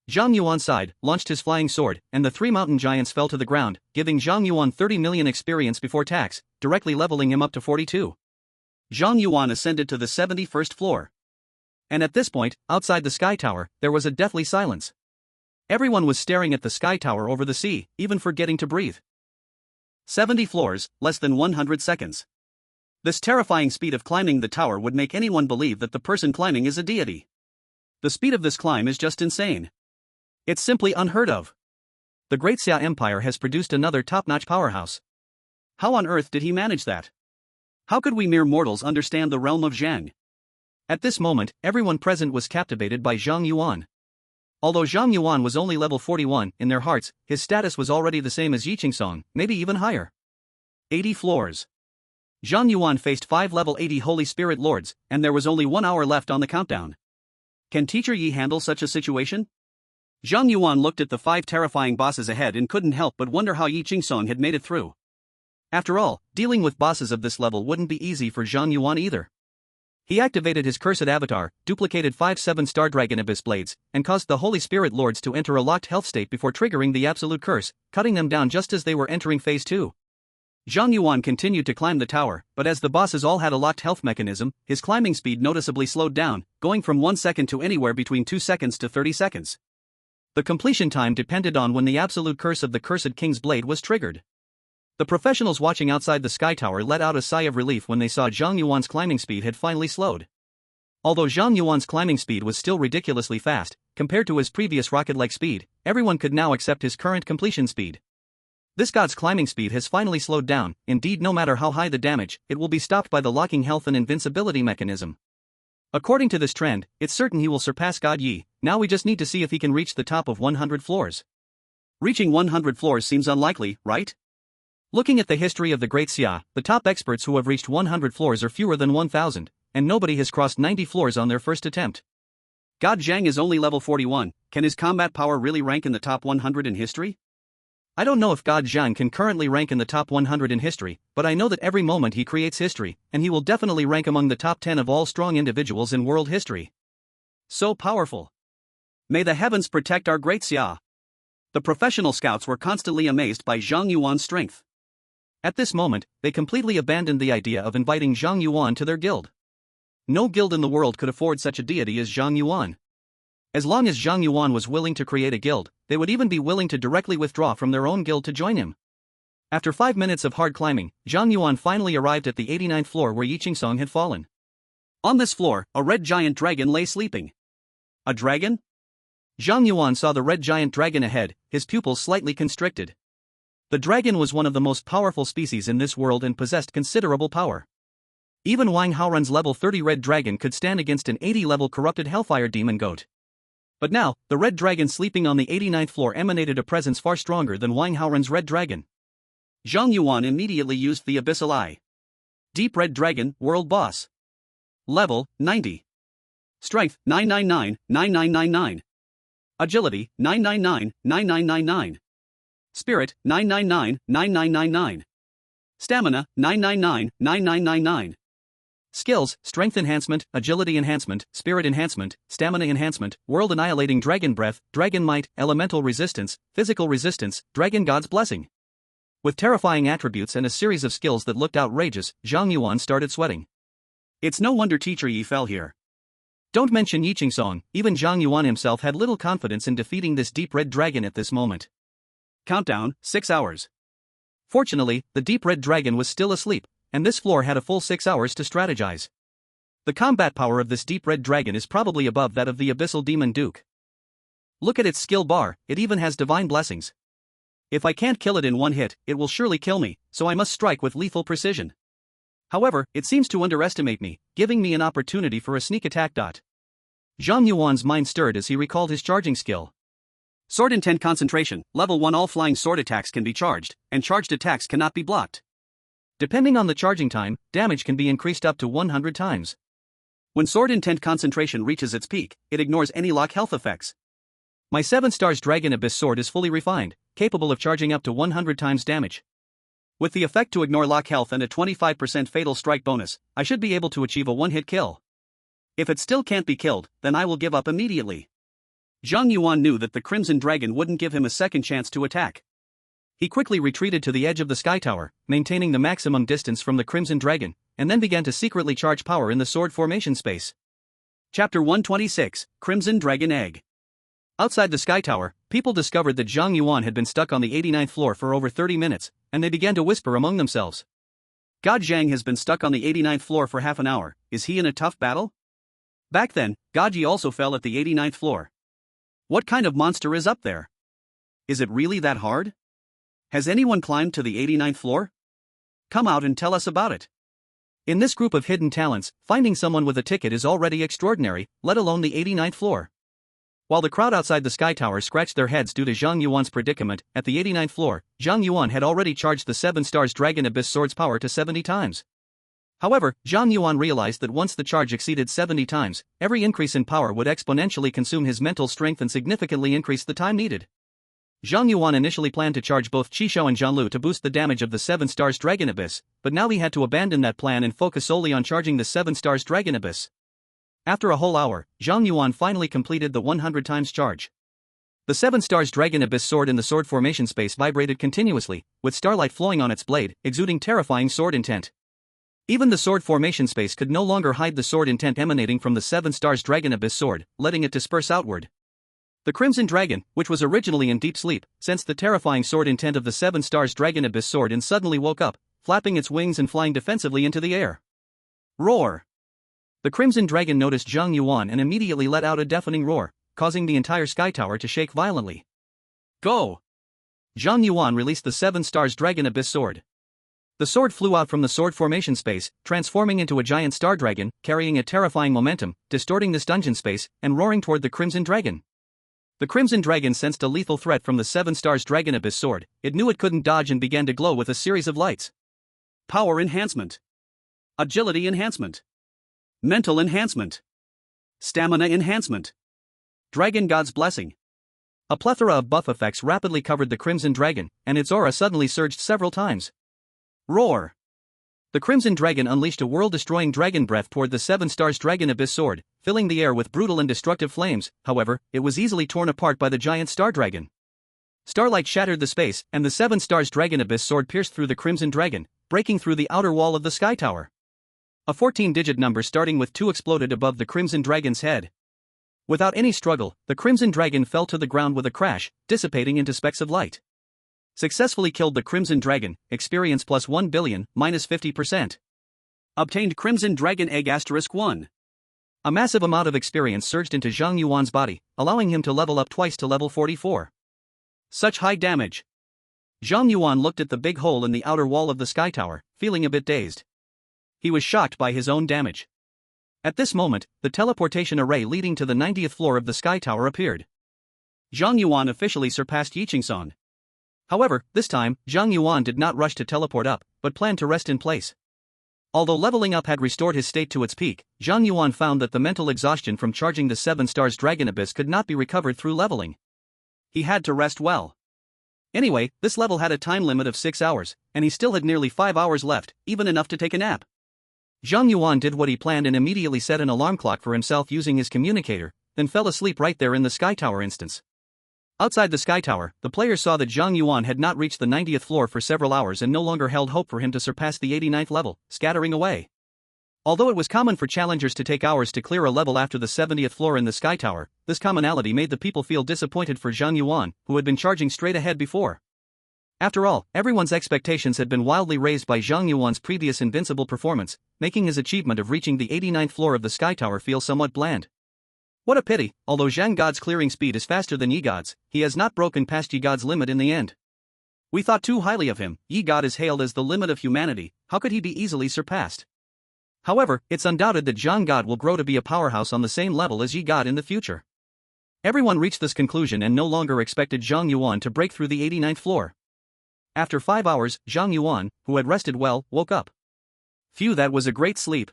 Zhang Yuan sighed, launched his flying sword, and the 3 mountain giants fell to the ground, giving Zhang Yuan 30 million experience before tax, directly leveling him up to 42. Zhang Yuan ascended to the 71st floor. And at this point, outside the Sky Tower, there was a deathly silence. Everyone was staring at the Sky Tower over the sea, even forgetting to breathe. 70 floors, less than 100 seconds. This terrifying speed of climbing the tower would make anyone believe that the person climbing is a deity. The speed of this climb is just insane. It's simply unheard of. The Great Xia Empire has produced another top-notch powerhouse. How on earth did he manage that? How could we mere mortals understand the realm of Zhang? At this moment, everyone present was captivated by Zhang Yuan. Although Zhang Yuan was only level 41, in their hearts, his status was already the same as Yiqingsong, maybe even higher. 80 floors. Zhang Yuan faced 5 level 80 Holy Spirit Lords, and there was only 1 hour left on the countdown. Can Teacher Yi handle such a situation? Zhang Yuan looked at the 5 terrifying bosses ahead and couldn't help but wonder how Yiqingsong had made it through. After all, dealing with bosses of this level wouldn't be easy for Zhang Yuan either. He activated his cursed avatar, duplicated 5 7-star Dragon Abyss blades, and caused the Holy Spirit Lords to enter a locked health state before triggering the absolute curse, cutting them down just as they were entering phase 2. Zhang Yuan continued to climb the tower, but as the bosses all had a locked health mechanism, his climbing speed noticeably slowed down, going from 1 second to anywhere between 2 seconds to 30 seconds. The completion time depended on when the absolute curse of the Cursed King's Blade was triggered. The professionals watching outside the Sky Tower let out a sigh of relief when they saw Zhang Yuan's climbing speed had finally slowed. Although Zhang Yuan's climbing speed was still ridiculously fast, compared to his previous rocket-like speed, everyone could now accept his current completion speed. This god's climbing speed has finally slowed down. Indeed, no matter how high the damage, it will be stopped by the locking health and invincibility mechanism. According to this trend, it's certain he will surpass God Yi. Now we just need to see if he can reach the top of 100 floors. Reaching 100 floors seems unlikely, right? Looking at the history of the Great Xia, the top experts who have reached 100 floors are fewer than 1,000, and nobody has crossed 90 floors on their first attempt. God Zhang is only level 41, can his combat power really rank in the top 100 in history? I don't know if God Zhang can currently rank in the top 100 in history, but I know that every moment he creates history, and he will definitely rank among the top 10 of all strong individuals in world history. So powerful. May the heavens protect our Great Xia. The professional scouts were constantly amazed by Zhang Yuan's strength. At this moment, they completely abandoned the idea of inviting Zhang Yuan to their guild. No guild in the world could afford such a deity as Zhang Yuan. As long as Zhang Yuan was willing to create a guild, they would even be willing to directly withdraw from their own guild to join him. After 5 minutes of hard climbing, Zhang Yuan finally arrived at the 89th floor where Yiqingsong had fallen. On this floor, a red giant dragon lay sleeping. A dragon? Zhang Yuan saw the red giant dragon ahead, his pupils slightly constricted. The dragon was one of the most powerful species in this world and possessed considerable power. Even Wang Haoran's level 30 red dragon could stand against an 80-level corrupted hellfire demon goat. But now, the red dragon sleeping on the 89th floor emanated a presence far stronger than Wang Haoren's red dragon. Zhang Yuan immediately used the Abyssal Eye. Deep Red Dragon, World Boss. Level, 90. Strength, 999, Agility, 999. Spirit, 999. Stamina, 999. Skills, Strength Enhancement, Agility Enhancement, Spirit Enhancement, Stamina Enhancement, World Annihilating Dragon Breath, Dragon Might, Elemental Resistance, Physical Resistance, Dragon God's Blessing. With terrifying attributes and a series of skills that looked outrageous, Zhang Yuan started sweating. It's no wonder Teacher Yi fell here. Don't mention Yiqing Song, even Zhang Yuan himself had little confidence in defeating this deep red dragon at this moment. Countdown, 6 hours. Fortunately, the deep red dragon was still asleep, and this floor had a full 6 hours to strategize. The combat power of this deep red dragon is probably above that of the Abyssal Demon Duke. Look at its skill bar, it even has divine blessings. If I can't kill it in one hit, it will surely kill me, so I must strike with lethal precision. However, it seems to underestimate me, giving me an opportunity for a sneak attack. Zhang Yuan's mind stirred as he recalled his charging skill. Sword Intent Concentration, Level 1. All flying sword attacks can be charged, and charged attacks cannot be blocked. Depending on the charging time, damage can be increased up to 100 times. When Sword Intent Concentration reaches its peak, it ignores any lock health effects. My 7 stars Dragon Abyss sword is fully refined, capable of charging up to 100 times damage. With the effect to ignore lock health and a 25% fatal strike bonus, I should be able to achieve a one-hit kill. If it still can't be killed, then I will give up immediately. Zhang Yuan knew that the Crimson Dragon wouldn't give him a second chance to attack. He quickly retreated to the edge of the Sky Tower, maintaining the maximum distance from the Crimson Dragon, and then began to secretly charge power in the sword formation space. Chapter 126, Crimson Dragon Egg. Outside the Sky Tower, people discovered that Zhang Yuan had been stuck on the 89th floor for over 30 minutes, and they began to whisper among themselves. God Zhang has been stuck on the 89th floor for half an hour, is he in a tough battle? Back then, God Yi also fell at the 89th floor. What kind of monster is up there? Is it really that hard? Has anyone climbed to the 89th floor? Come out and tell us about it. In this group of hidden talents, finding someone with a ticket is already extraordinary, let alone the 89th floor. While the crowd outside the Sky Tower scratched their heads due to Zhang Yuan's predicament, at the 89th floor, Zhang Yuan had already charged the 7 stars Dragon Abyss sword's power to 70 times. However, Zhang Yuan realized that once the charge exceeded 70 times, every increase in power would exponentially consume his mental strength and significantly increase the time needed. Zhang Yuan initially planned to charge both Qishou and Zhanlu to boost the damage of the 7 stars Dragon Abyss, but now he had to abandon that plan and focus solely on charging the 7 stars Dragon Abyss. After a whole hour, Zhang Yuan finally completed the 100 times charge. The 7 stars Dragon Abyss sword in the sword formation space vibrated continuously, with starlight flowing on its blade, exuding terrifying sword intent. Even the sword formation space could no longer hide the sword intent emanating from the 7 stars Dragon Abyss sword, letting it disperse outward. The Crimson Dragon, which was originally in deep sleep, sensed the terrifying sword intent of the 7 stars Dragon Abyss sword and suddenly woke up, flapping its wings and flying defensively into the air. Roar! The Crimson Dragon noticed Zhang Yuan and immediately let out a deafening roar, causing the entire Sky Tower to shake violently. Go! Zhang Yuan released the 7 stars Dragon Abyss sword. The sword flew out from the sword formation space, transforming into a giant star dragon, carrying a terrifying momentum, distorting this dungeon space, and roaring toward the Crimson Dragon. The Crimson Dragon sensed a lethal threat from the 7 stars Dragon Abyss sword. It knew it couldn't dodge and began to glow with a series of lights. Power enhancement. Agility enhancement. Mental enhancement. Stamina enhancement. Dragon God's Blessing. A plethora of buff effects rapidly covered the Crimson Dragon, and its aura suddenly surged several times. Roar! The Crimson Dragon unleashed a world-destroying dragon breath toward the 7 stars Dragon Abyss sword, filling the air with brutal and destructive flames. However, it was easily torn apart by the giant star dragon. Starlight shattered the space, and the 7 stars Dragon Abyss sword pierced through the Crimson Dragon, breaking through the outer wall of the Sky Tower. A 14-digit number starting with 2 exploded above the Crimson Dragon's head. Without any struggle, the Crimson Dragon fell to the ground with a crash, dissipating into specks of light. Successfully killed the Crimson Dragon, experience plus 1 billion, minus 50%. Obtained Crimson Dragon Egg *1. A massive amount of experience surged into Zhang Yuan's body, allowing him to level up twice to level 44. Such high damage. Zhang Yuan looked at the big hole in the outer wall of the Sky Tower, feeling a bit dazed. He was shocked by his own damage. At this moment, the teleportation array leading to the 90th floor of the Sky Tower appeared. Zhang Yuan officially surpassed Yiqing. However, this time, Zhang Yuan did not rush to teleport up, but planned to rest in place. Although leveling up had restored his state to its peak, Zhang Yuan found that the mental exhaustion from charging the 7 stars Dragon Abyss could not be recovered through leveling. He had to rest well. Anyway, this level had a time limit of 6 hours, and he still had nearly 5 hours left, even enough to take a nap. Zhang Yuan did what he planned and immediately set an alarm clock for himself using his communicator, then fell asleep right there in the Sky Tower instance. Outside the Sky Tower, the players saw that Zhang Yuan had not reached the 90th floor for several hours and no longer held hope for him to surpass the 89th level, scattering away. Although it was common for challengers to take hours to clear a level after the 70th floor in the Sky Tower, this commonality made the people feel disappointed for Zhang Yuan, who had been charging straight ahead before. After all, everyone's expectations had been wildly raised by Zhang Yuan's previous invincible performance, making his achievement of reaching the 89th floor of the Sky Tower feel somewhat bland. What a pity, although Zhang God's clearing speed is faster than Yi God's, he has not broken past Yi God's limit in the end. We thought too highly of him. Yi God is hailed as the limit of humanity, how could he be easily surpassed? However, it's undoubted that Zhang God will grow to be a powerhouse on the same level as Yi God in the future. Everyone reached this conclusion and no longer expected Zhang Yuan to break through the 89th floor. After 5 hours, Zhang Yuan, who had rested well, woke up. Phew, that was a great sleep.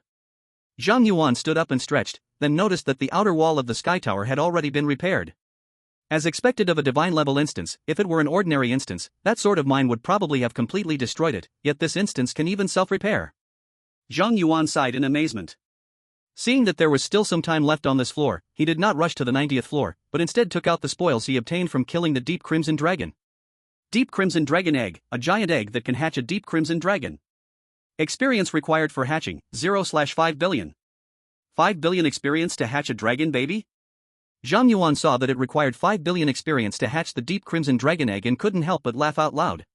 Zhang Yuan stood up and stretched, then noticed that the outer wall of the Sky Tower had already been repaired. As expected of a divine level instance, if it were an ordinary instance, that sort of mine would probably have completely destroyed it, yet this instance can even self-repair. Zhang Yuan sighed in amazement. Seeing that there was still some time left on this floor, he did not rush to the 90th floor, but instead took out the spoils he obtained from killing the Deep Crimson Dragon. Deep Crimson Dragon Egg, a giant egg that can hatch a Deep Crimson Dragon. Experience required for hatching, 0/5 billion. 5 billion experience to hatch a dragon baby? Zhang Yuan saw that it required 5 billion experience to hatch the Deep Crimson Dragon Egg and couldn't help but laugh out loud.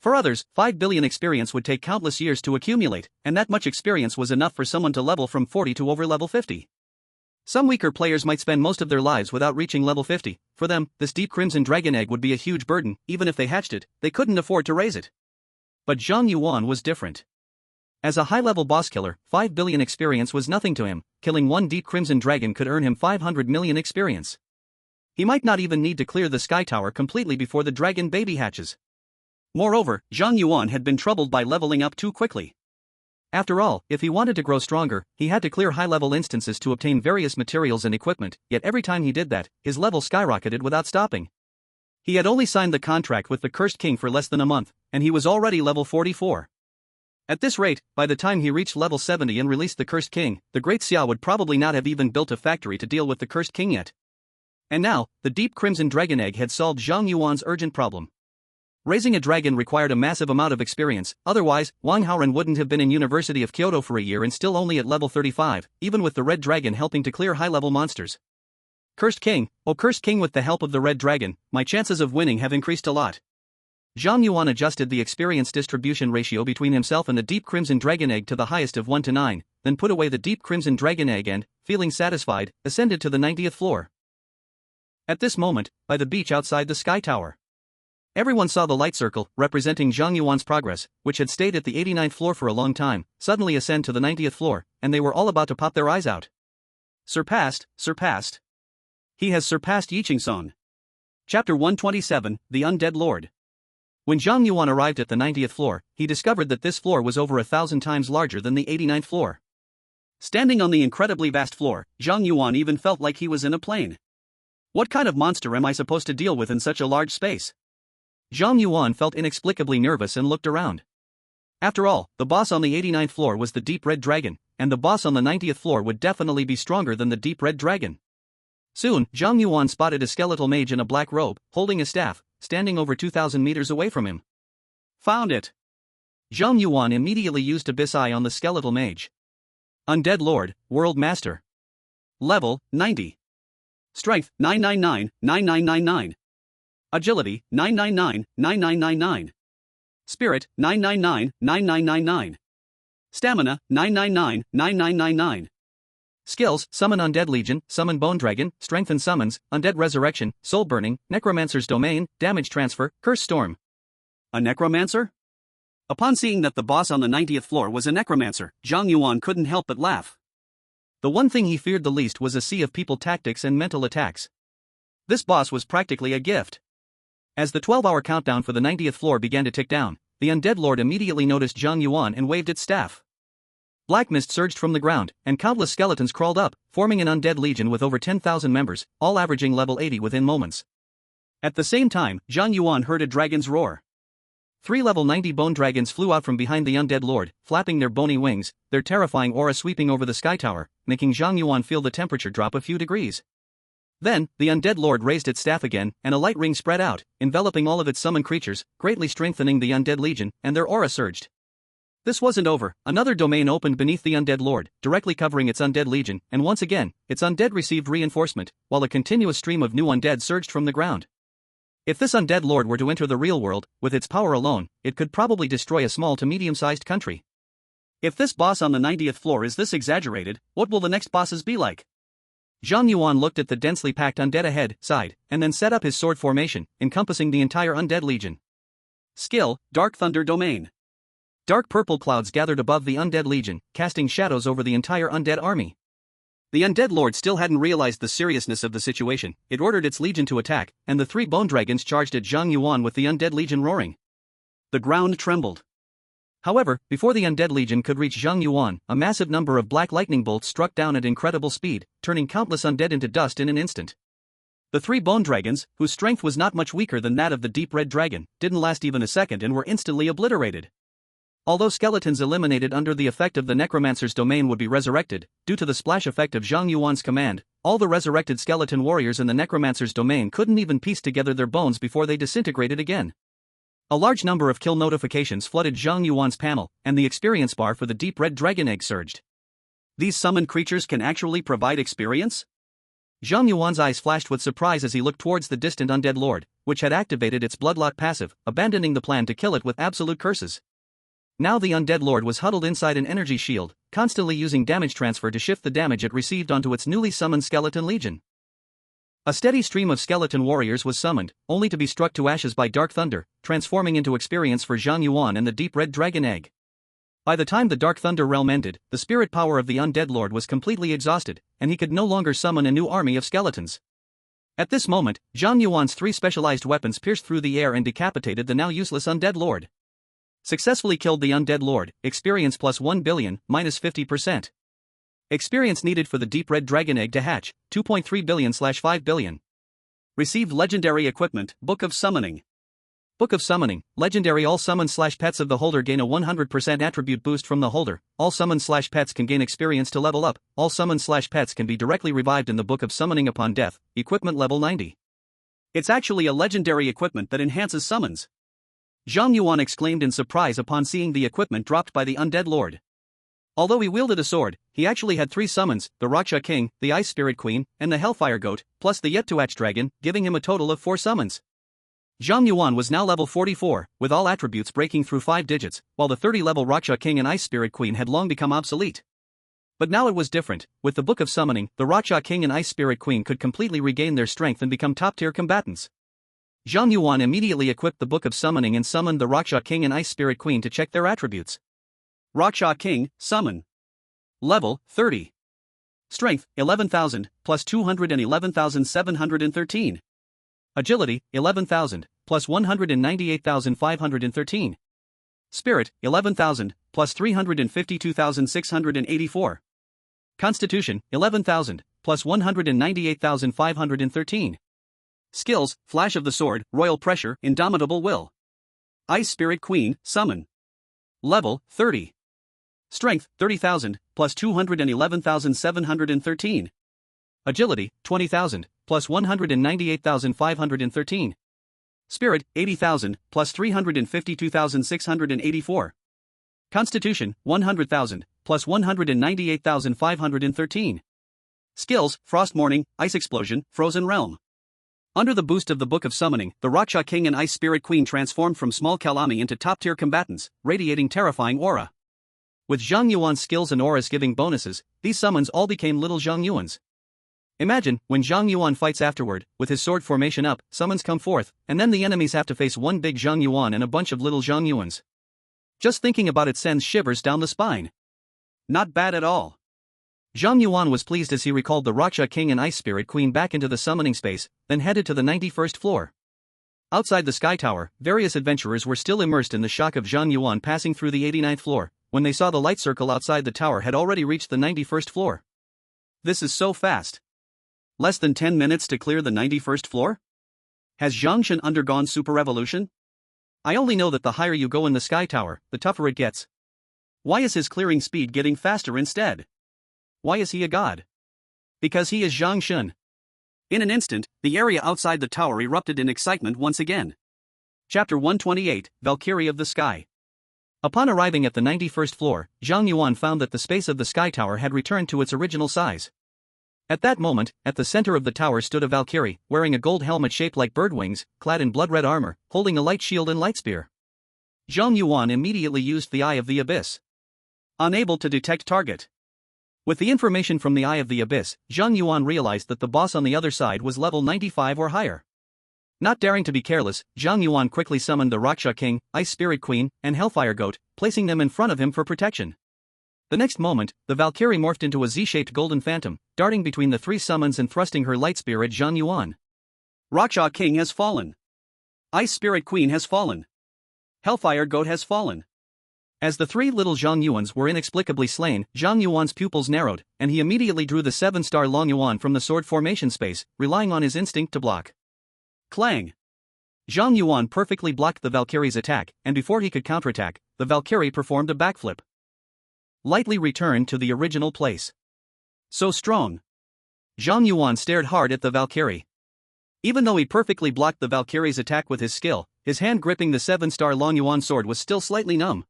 For others, 5 billion experience would take countless years to accumulate, and that much experience was enough for someone to level from 40 to over level 50. Some weaker players might spend most of their lives without reaching level 50. For them, this Deep Crimson Dragon Egg would be a huge burden. Even if they hatched it, they couldn't afford to raise it. But Zhang Yuan was different. As a high-level boss killer, 5 billion experience was nothing to him. Killing one Deep Crimson Dragon could earn him 500 million experience. He might not even need to clear the Sky Tower completely before the dragon baby hatches. Moreover, Zhang Yuan had been troubled by leveling up too quickly. After all, if he wanted to grow stronger, he had to clear high-level instances to obtain various materials and equipment, yet every time he did that, his level skyrocketed without stopping. He had only signed the contract with the Cursed King for less than a month, and he was already level 44. At this rate, by the time he reached level 70 and released the Cursed King, the Great Xia would probably not have even built a factory to deal with the Cursed King yet. And now, the Deep Crimson Dragon Egg had solved Zhang Yuan's urgent problem. Raising a dragon required a massive amount of experience, otherwise, Wang Haoren wouldn't have been in University of Kyoto for a year and still only at level 35, even with the Red Dragon helping to clear high-level monsters. Cursed King, oh Cursed King, with the help of the Red Dragon, my chances of winning have increased a lot. Zhang Yuan adjusted the experience distribution ratio between himself and the Deep Crimson Dragon Egg to the highest of 1 to 9, then put away the Deep Crimson Dragon Egg and, feeling satisfied, ascended to the 90th floor. At this moment, by the beach outside the Sky Tower, everyone saw the light circle, representing Zhang Yuan's progress, which had stayed at the 89th floor for a long time, suddenly ascend to the 90th floor, and they were all about to pop their eyes out. Surpassed. He has surpassed Yiqing. Chapter 127, The Undead Lord. When Zhang Yuan arrived at the 90th floor, he discovered that this floor was over 1,000 times larger than the 89th floor. Standing on the incredibly vast floor, Zhang Yuan even felt like he was in a plane. What kind of monster am I supposed to deal with in such a large space? Zhang Yuan felt inexplicably nervous and looked around. After all, the boss on the 89th floor was the Deep Red Dragon, and the boss on the 90th floor would definitely be stronger than the Deep Red Dragon. Soon, Zhang Yuan spotted a skeletal mage in a black robe, holding a staff, standing over 2,000 meters away from him. Found it! Zhang Yuan immediately used Abyssal on the skeletal mage. Undead Lord, World Master. Level, 90. Strength, 999, Agility, 999. Spirit, 999. Stamina, 999. Skills: Summon Undead Legion, Summon Bone Dragon, Strengthen Summons, Undead Resurrection, Soul Burning, Necromancer's Domain, Damage Transfer, Curse Storm. A necromancer? Upon seeing that the boss on the 90th floor was a necromancer, Zhang Yuan couldn't help but laugh. The one thing he feared the least was a sea of people tactics and mental attacks. This boss was practically a gift. As the 12-hour countdown for the 90th floor began to tick down, the undead lord immediately noticed Zhang Yuan and waved its staff. Black mist surged from the ground, and countless skeletons crawled up, forming an undead legion with over 10,000 members, all averaging level 80 within moments. At the same time, Zhang Yuan heard a dragon's roar. 3 level 90 bone dragons flew out from behind the undead lord, flapping their bony wings, their terrifying aura sweeping over the sky tower, making Zhang Yuan feel the temperature drop a few degrees. Then, the undead lord raised its staff again, and a light ring spread out, enveloping all of its summoned creatures, greatly strengthening the undead legion, and their aura surged. This wasn't over. Another domain opened beneath the undead lord, directly covering its undead legion, and once again, its undead received reinforcement, while a continuous stream of new undead surged from the ground. If this undead lord were to enter the real world, with its power alone, it could probably destroy a small to medium-sized country. If this boss on the 90th floor is this exaggerated, what will the next bosses be like? Zhang Yuan looked at the densely packed undead ahead, sighed, and then set up his sword formation, encompassing the entire undead legion. Skill, Dark Thunder Domain. Dark purple clouds gathered above the undead legion, casting shadows over the entire undead army. The undead lord still hadn't realized the seriousness of the situation. It ordered its legion to attack, and the 3 bone dragons charged at Zhang Yuan with the undead legion roaring. The ground trembled. However, before the undead legion could reach Zhang Yuan, a massive number of black lightning bolts struck down at incredible speed, turning countless undead into dust in an instant. The 3 bone dragons, whose strength was not much weaker than that of the deep red dragon, didn't last even a second and were instantly obliterated. Although skeletons eliminated under the effect of the necromancer's domain would be resurrected, due to the splash effect of Zhang Yuan's command, all the resurrected skeleton warriors in the necromancer's domain couldn't even piece together their bones before they disintegrated again. A large number of kill notifications flooded Zhang Yuan's panel, and the experience bar for the deep red dragon egg surged. These summoned creatures can actually provide experience? Zhang Yuan's eyes flashed with surprise as he looked towards the distant undead lord, which had activated its bloodlock passive, abandoning the plan to kill it with absolute curses. Now the undead lord was huddled inside an energy shield, constantly using damage transfer to shift the damage it received onto its newly summoned skeleton legion. A steady stream of skeleton warriors was summoned, only to be struck to ashes by dark thunder, transforming into experience for Zhang Yuan and the deep red dragon egg. By the time the Dark Thunder realm ended, the spirit power of the undead lord was completely exhausted, and he could no longer summon a new army of skeletons. At this moment, Zhang Yuan's 3 specialized weapons pierced through the air and decapitated the now useless undead lord. Successfully killed the undead lord, experience plus 1 billion, minus 50%. Experience needed for the deep red dragon egg to hatch, 2.3 billion/5 billion. Received legendary equipment, Book of Summoning. Book of Summoning, legendary all summons/pets of the holder gain a 100% attribute boost from the holder, all summons/pets can gain experience to level up, all summons/pets can be directly revived in the Book of Summoning upon death, equipment level 90. It's actually a legendary equipment that enhances summons. Zhang Yuan exclaimed in surprise upon seeing the equipment dropped by the undead lord. Although he wielded a sword, he actually had 3 summons, the Raksha King, the Ice Spirit Queen, and the Hellfire Goat, plus the yet-to-hatch dragon, giving him a total of 4 summons. Zhang Yuan was now level 44, with all attributes breaking through 5 digits, while the 30-level Raksha King and Ice Spirit Queen had long become obsolete. But now it was different. With the Book of Summoning, the Raksha King and Ice Spirit Queen could completely regain their strength and become top-tier combatants. Zhang Yuan immediately equipped the Book of Summoning and summoned the Raksha King and Ice Spirit Queen to check their attributes. Raksha King, Summon. Level, 30. Strength, 11,000, plus 211,713. Agility, 11,000, plus 198,513. Spirit, 11,000, plus 352,684. Constitution, 11,000, plus 198,513. Skills, Flash of the Sword, Royal Pressure, Indomitable Will. Ice Spirit Queen, Summon. Level, 30. Strength, 30,000, plus 211,713. Agility, 20,000, plus 198,513. Spirit, 80,000, plus 352,684. Constitution, 100,000, plus 198,513. Skills, Frost Morning, Ice Explosion, Frozen Realm. Under the boost of the Book of Summoning, the Raksha King and Ice Spirit Queen transformed from small Kalami into top-tier combatants, radiating terrifying aura. With Zhang Yuan's skills and auras giving bonuses, these summons all became little Zhang Yuans. Imagine, when Zhang Yuan fights afterward, with his sword formation up, summons come forth, and then the enemies have to face one big Zhang Yuan and a bunch of little Zhang Yuans. Just thinking about it sends shivers down the spine. Not bad at all. Zhang Yuan was pleased as he recalled the Raksha King and Ice Spirit Queen back into the summoning space, then headed to the 91st floor. Outside the Sky Tower, various adventurers were still immersed in the shock of Zhang Yuan passing through the 89th floor, when they saw the light circle outside the tower had already reached the 91st floor. This is so fast. Less than 10 minutes to clear the 91st floor? Has Zhang Shen undergone super evolution? I only know that the higher you go in the Sky Tower, the tougher it gets. Why is his clearing speed getting faster instead? Why is he a god? Because he is Zhang Shen. In an instant, the area outside the tower erupted in excitement once again. Chapter 128, Valkyrie of the Sky. Upon arriving at the 91st floor, Zhang Yuan found that the space of the Sky Tower had returned to its original size. At that moment, at the center of the tower stood a Valkyrie, wearing a gold helmet shaped like bird wings, clad in blood-red armor, holding a light shield and light spear. Zhang Yuan immediately used the Eye of the Abyss. Unable to detect target. With the information from the Eye of the Abyss, Zhang Yuan realized that the boss on the other side was level 95 or higher. Not daring to be careless, Zhang Yuan quickly summoned the Raksha King, Ice Spirit Queen, and Hellfire Goat, placing them in front of him for protection. The next moment, the Valkyrie morphed into a Z-shaped golden phantom, darting between the three summons and thrusting her light spear at Zhang Yuan. Raksha King has fallen. Ice Spirit Queen has fallen. Hellfire Goat has fallen. As the three little Zhang Yuans were inexplicably slain, Zhang Yuan's pupils narrowed, and he immediately drew the 7-star Long Yuan from the sword formation space, relying on his instinct to block. Clang! Zhang Yuan perfectly blocked the Valkyrie's attack, and before he could counterattack, the Valkyrie performed a backflip. Lightly returned to the original place. So strong. Zhang Yuan stared hard at the Valkyrie. Even though he perfectly blocked the Valkyrie's attack with his skill, his hand gripping the 7-star Long Yuan sword was still slightly numb.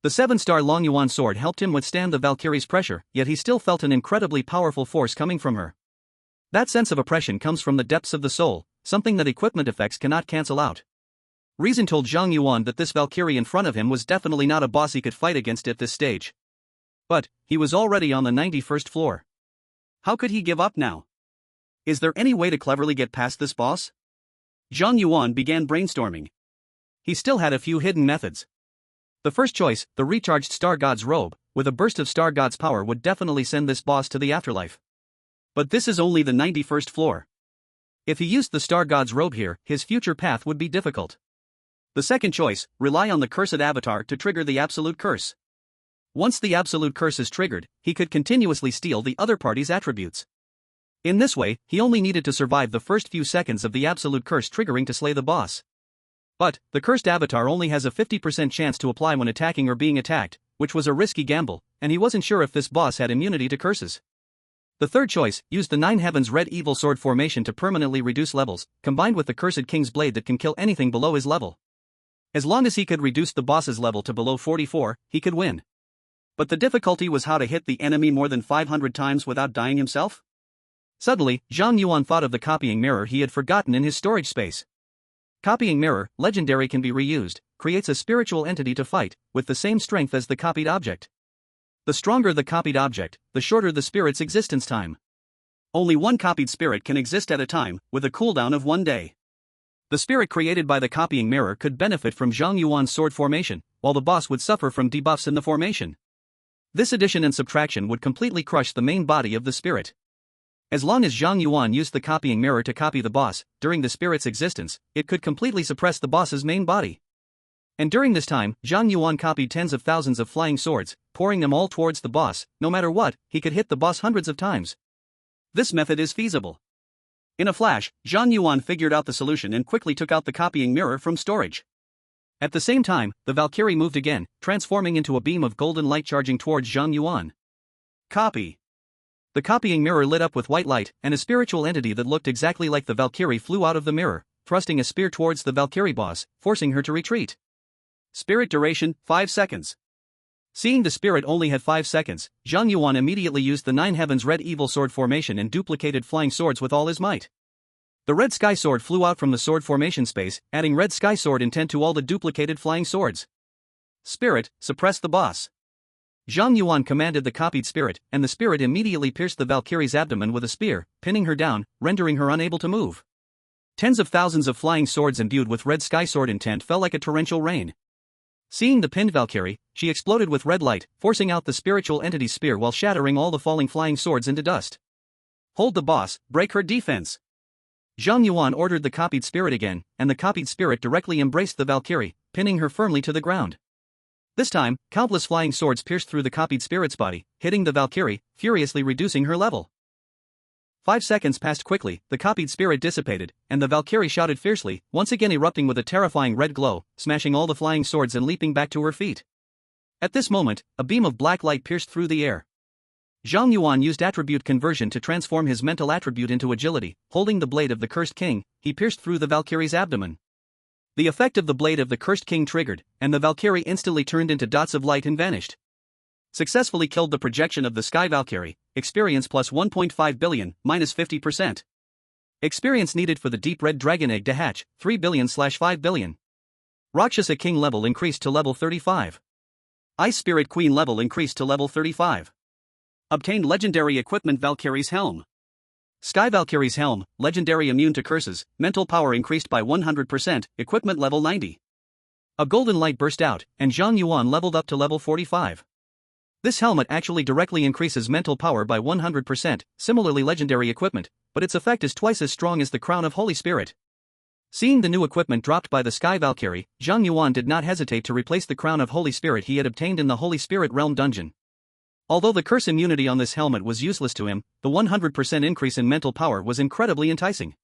The 7-star Long Yuan sword helped him withstand the Valkyrie's pressure, yet he still felt an incredibly powerful force coming from her. That sense of oppression comes from the depths of the soul, something that equipment effects cannot cancel out. Reason told Zhang Yuan that this Valkyrie in front of him was definitely not a boss he could fight against at this stage. But, he was already on the 91st floor. How could he give up now? Is there any way to cleverly get past this boss? Zhang Yuan began brainstorming. He still had a few hidden methods. The first choice, the recharged Star God's robe, with a burst of Star God's power would definitely send this boss to the afterlife. But this is only the 91st floor. If he used the Star God's robe here, his future path would be difficult. The second choice, rely on the Cursed Avatar to trigger the Absolute Curse. Once the Absolute Curse is triggered, he could continuously steal the other party's attributes. In this way, he only needed to survive the first few seconds of the Absolute Curse triggering to slay the boss. But, the Cursed Avatar only has a 50% chance to apply when attacking or being attacked, which was a risky gamble, and he wasn't sure if this boss had immunity to curses. The third choice, used the 9 Heavens Red Evil Sword formation to permanently reduce levels, combined with the Cursed King's Blade that can kill anything below his level. As long as he could reduce the boss's level to below 44, he could win. But the difficulty was how to hit the enemy more than 500 times without dying himself? Suddenly, Zhang Yuan thought of the copying mirror he had forgotten in his storage space. Copying mirror, legendary, can be reused, creates a spiritual entity to fight, with the same strength as the copied object. The stronger the copied object, the shorter the spirit's existence time. Only one copied spirit can exist at a time, with a cooldown of 1 day. The spirit created by the copying mirror could benefit from Zhang Yuan's sword formation, while the boss would suffer from debuffs in the formation. This addition and subtraction would completely crush the main body of the spirit. As long as Zhang Yuan used the copying mirror to copy the boss, during the spirit's existence, it could completely suppress the boss's main body. And during this time, Zhang Yuan copied tens of thousands of flying swords, pouring them all towards the boss. No matter what, he could hit the boss hundreds of times. This method is feasible. In a flash, Zhang Yuan figured out the solution and quickly took out the copying mirror from storage. At the same time, the Valkyrie moved again, transforming into a beam of golden light charging towards Zhang Yuan. Copy. The copying mirror lit up with white light, and a spiritual entity that looked exactly like the Valkyrie flew out of the mirror, thrusting a spear towards the Valkyrie boss, forcing her to retreat. Spirit duration, 5 seconds. Seeing the spirit only had 5 seconds, Zhang Yuan immediately used the 9 Heavens Red Evil Sword formation and duplicated flying swords with all his might. The Red Sky Sword flew out from the sword formation space, adding Red Sky Sword intent to all the duplicated flying swords. Spirit, suppress the boss. Zhang Yuan commanded the copied spirit, and the spirit immediately pierced the Valkyrie's abdomen with a spear, pinning her down, rendering her unable to move. Tens of thousands of flying swords imbued with Red Sky Sword intent fell like a torrential rain. Seeing the pinned Valkyrie, she exploded with red light, forcing out the spiritual entity's spear while shattering all the falling flying swords into dust. Hold the boss, break her defense. Zhang Yuan ordered the copied spirit again, and the copied spirit directly embraced the Valkyrie, pinning her firmly to the ground. This time, countless flying swords pierced through the copied spirit's body, hitting the Valkyrie, furiously reducing her level. 5 seconds passed quickly, the copied spirit dissipated, and the Valkyrie shouted fiercely, once again erupting with a terrifying red glow, smashing all the flying swords and leaping back to her feet. At this moment, a beam of black light pierced through the air. Zhang Yuan used attribute conversion to transform his mental attribute into agility. Holding the blade of the Cursed King, he pierced through the Valkyrie's abdomen. The effect of the blade of the Cursed King triggered, and the Valkyrie instantly turned into dots of light and vanished. Successfully killed the projection of the Sky Valkyrie. Experience plus 1.5 billion, minus 50%. Experience needed for the deep red dragon egg to hatch, 3 billion/5 billion. Rakshasa King level increased to level 35. Ice Spirit Queen level increased to level 35. Obtained legendary equipment Valkyrie's Helm. Sky Valkyrie's Helm, legendary immune to curses, mental power increased by 100%, equipment level 90. A golden light burst out, and Zhang Yuan leveled up to level 45. This helmet actually directly increases mental power by 100%, similarly legendary equipment, but its effect is twice as strong as the Crown of Holy Spirit. Seeing the new equipment dropped by the Sky Valkyrie, Zhang Yuan did not hesitate to replace the Crown of Holy Spirit he had obtained in the Holy Spirit Realm dungeon. Although the curse immunity on this helmet was useless to him, the 100% increase in mental power was incredibly enticing.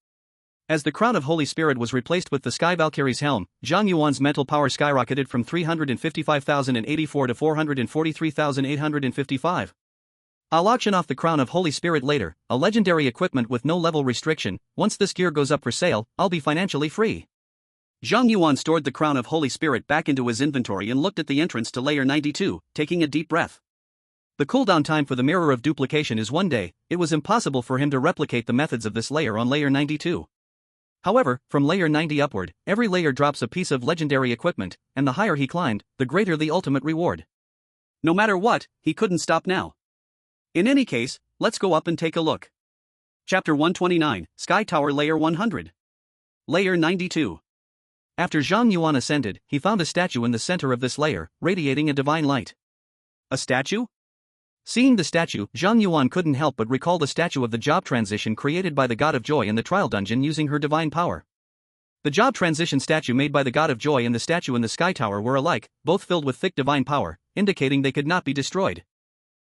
As the Crown of Holy Spirit was replaced with the Sky Valkyrie's helm, Zhang Yuan's mental power skyrocketed from 355,084 to 443,855. I'll auction off the Crown of Holy Spirit later, a legendary equipment with no level restriction. Once this gear goes up for sale, I'll be financially free. Zhang Yuan stored the Crown of Holy Spirit back into his inventory and looked at the entrance to layer 92, taking a deep breath. The cooldown time for the Mirror of Duplication is 1 day. It was impossible for him to replicate the methods of this layer on layer 92. However, from layer 90 upward, every layer drops a piece of legendary equipment, and the higher he climbed, the greater the ultimate reward. No matter what, he couldn't stop now. In any case, let's go up and take a look. Chapter 129, Sky Tower Layer 100. Layer 92. After Zhang Yuan ascended, he found a statue in the center of this layer, radiating a divine light. A statue? Seeing the statue, Zhang Yuan couldn't help but recall the statue of the job transition created by the God of Joy in the trial dungeon using her divine power. The job transition statue made by the God of Joy and the statue in the Sky Tower were alike, both filled with thick divine power, indicating they could not be destroyed.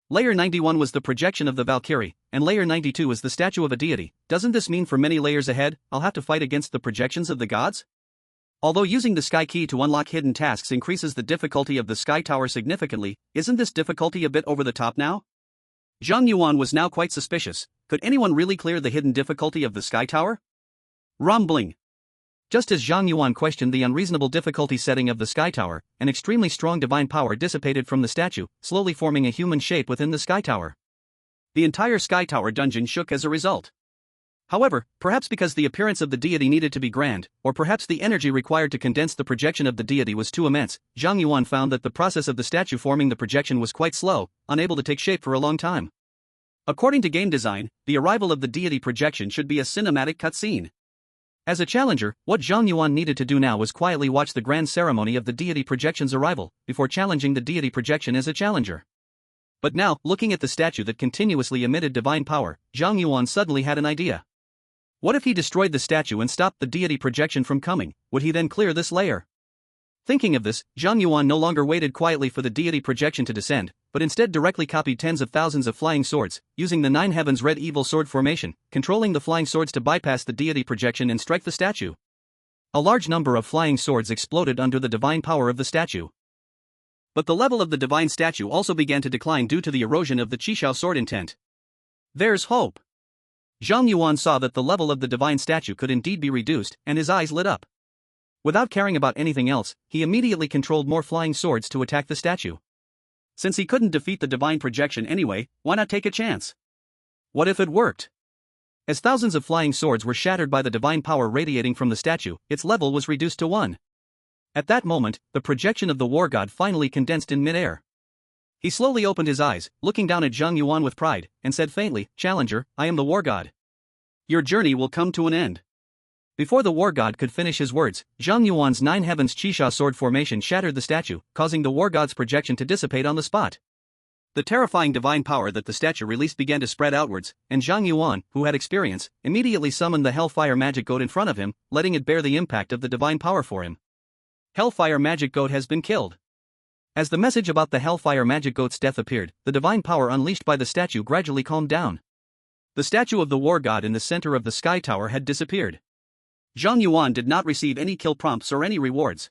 Layer 91 was the projection of the Valkyrie, and layer 92 is the statue of a deity. Doesn't this mean for many layers ahead, I'll have to fight against the projections of the gods? Although using the Sky Key to unlock hidden tasks increases the difficulty of the Sky Tower significantly, isn't this difficulty a bit over the top now? Zhang Yuan was now quite suspicious. Could anyone really clear the hidden difficulty of the Sky Tower? Rumbling. Just as Zhang Yuan questioned the unreasonable difficulty setting of the Sky Tower, an extremely strong divine power dissipated from the statue, slowly forming a human shape within the Sky Tower. The entire Sky Tower dungeon shook as a result. However, perhaps because the appearance of the deity needed to be grand, or perhaps the energy required to condense the projection of the deity was too immense, Zhang Yuan found that the process of the statue forming the projection was quite slow, unable to take shape for a long time. According to game design, the arrival of the deity projection should be a cinematic cutscene. As a challenger, what Zhang Yuan needed to do now was quietly watch the grand ceremony of the deity projection's arrival, before challenging the deity projection as a challenger. But now, looking at the statue that continuously emitted divine power, Zhang Yuan suddenly had an idea. What if he destroyed the statue and stopped the deity projection from coming? Would he then clear this layer? Thinking of this, Zhang Yuan no longer waited quietly for the deity projection to descend, but instead directly copied tens of thousands of flying swords, using the 9 heavens red evil sword formation, controlling the flying swords to bypass the deity projection and strike the statue. A large number of flying swords exploded under the divine power of the statue. But the level of the divine statue also began to decline due to the erosion of the Qishao sword intent. There's hope. Zhang Yuan saw that the level of the divine statue could indeed be reduced, and his eyes lit up. Without caring about anything else, he immediately controlled more flying swords to attack the statue. Since he couldn't defeat the divine projection anyway, why not take a chance? What if it worked? As thousands of flying swords were shattered by the divine power radiating from the statue, its level was reduced to 1. At that moment, the projection of the war god finally condensed in mid-air. He slowly opened his eyes, looking down at Zhang Yuan with pride, and said faintly, "Challenger, I am the war god. Your journey will come to an end." Before the war god could finish his words, Zhang Yuan's nine heavens Qixia sword formation shattered the statue, causing the war god's projection to dissipate on the spot. The terrifying divine power that the statue released began to spread outwards, and Zhang Yuan, who had experience, immediately summoned the Hellfire Magic Goat in front of him, letting it bear the impact of the divine power for him. Hellfire Magic Goat has been killed. As the message about the Hellfire Magic Goat's death appeared, the divine power unleashed by the statue gradually calmed down. The statue of the war god in the center of the sky tower had disappeared. Zhang Yuan did not receive any kill prompts or any rewards.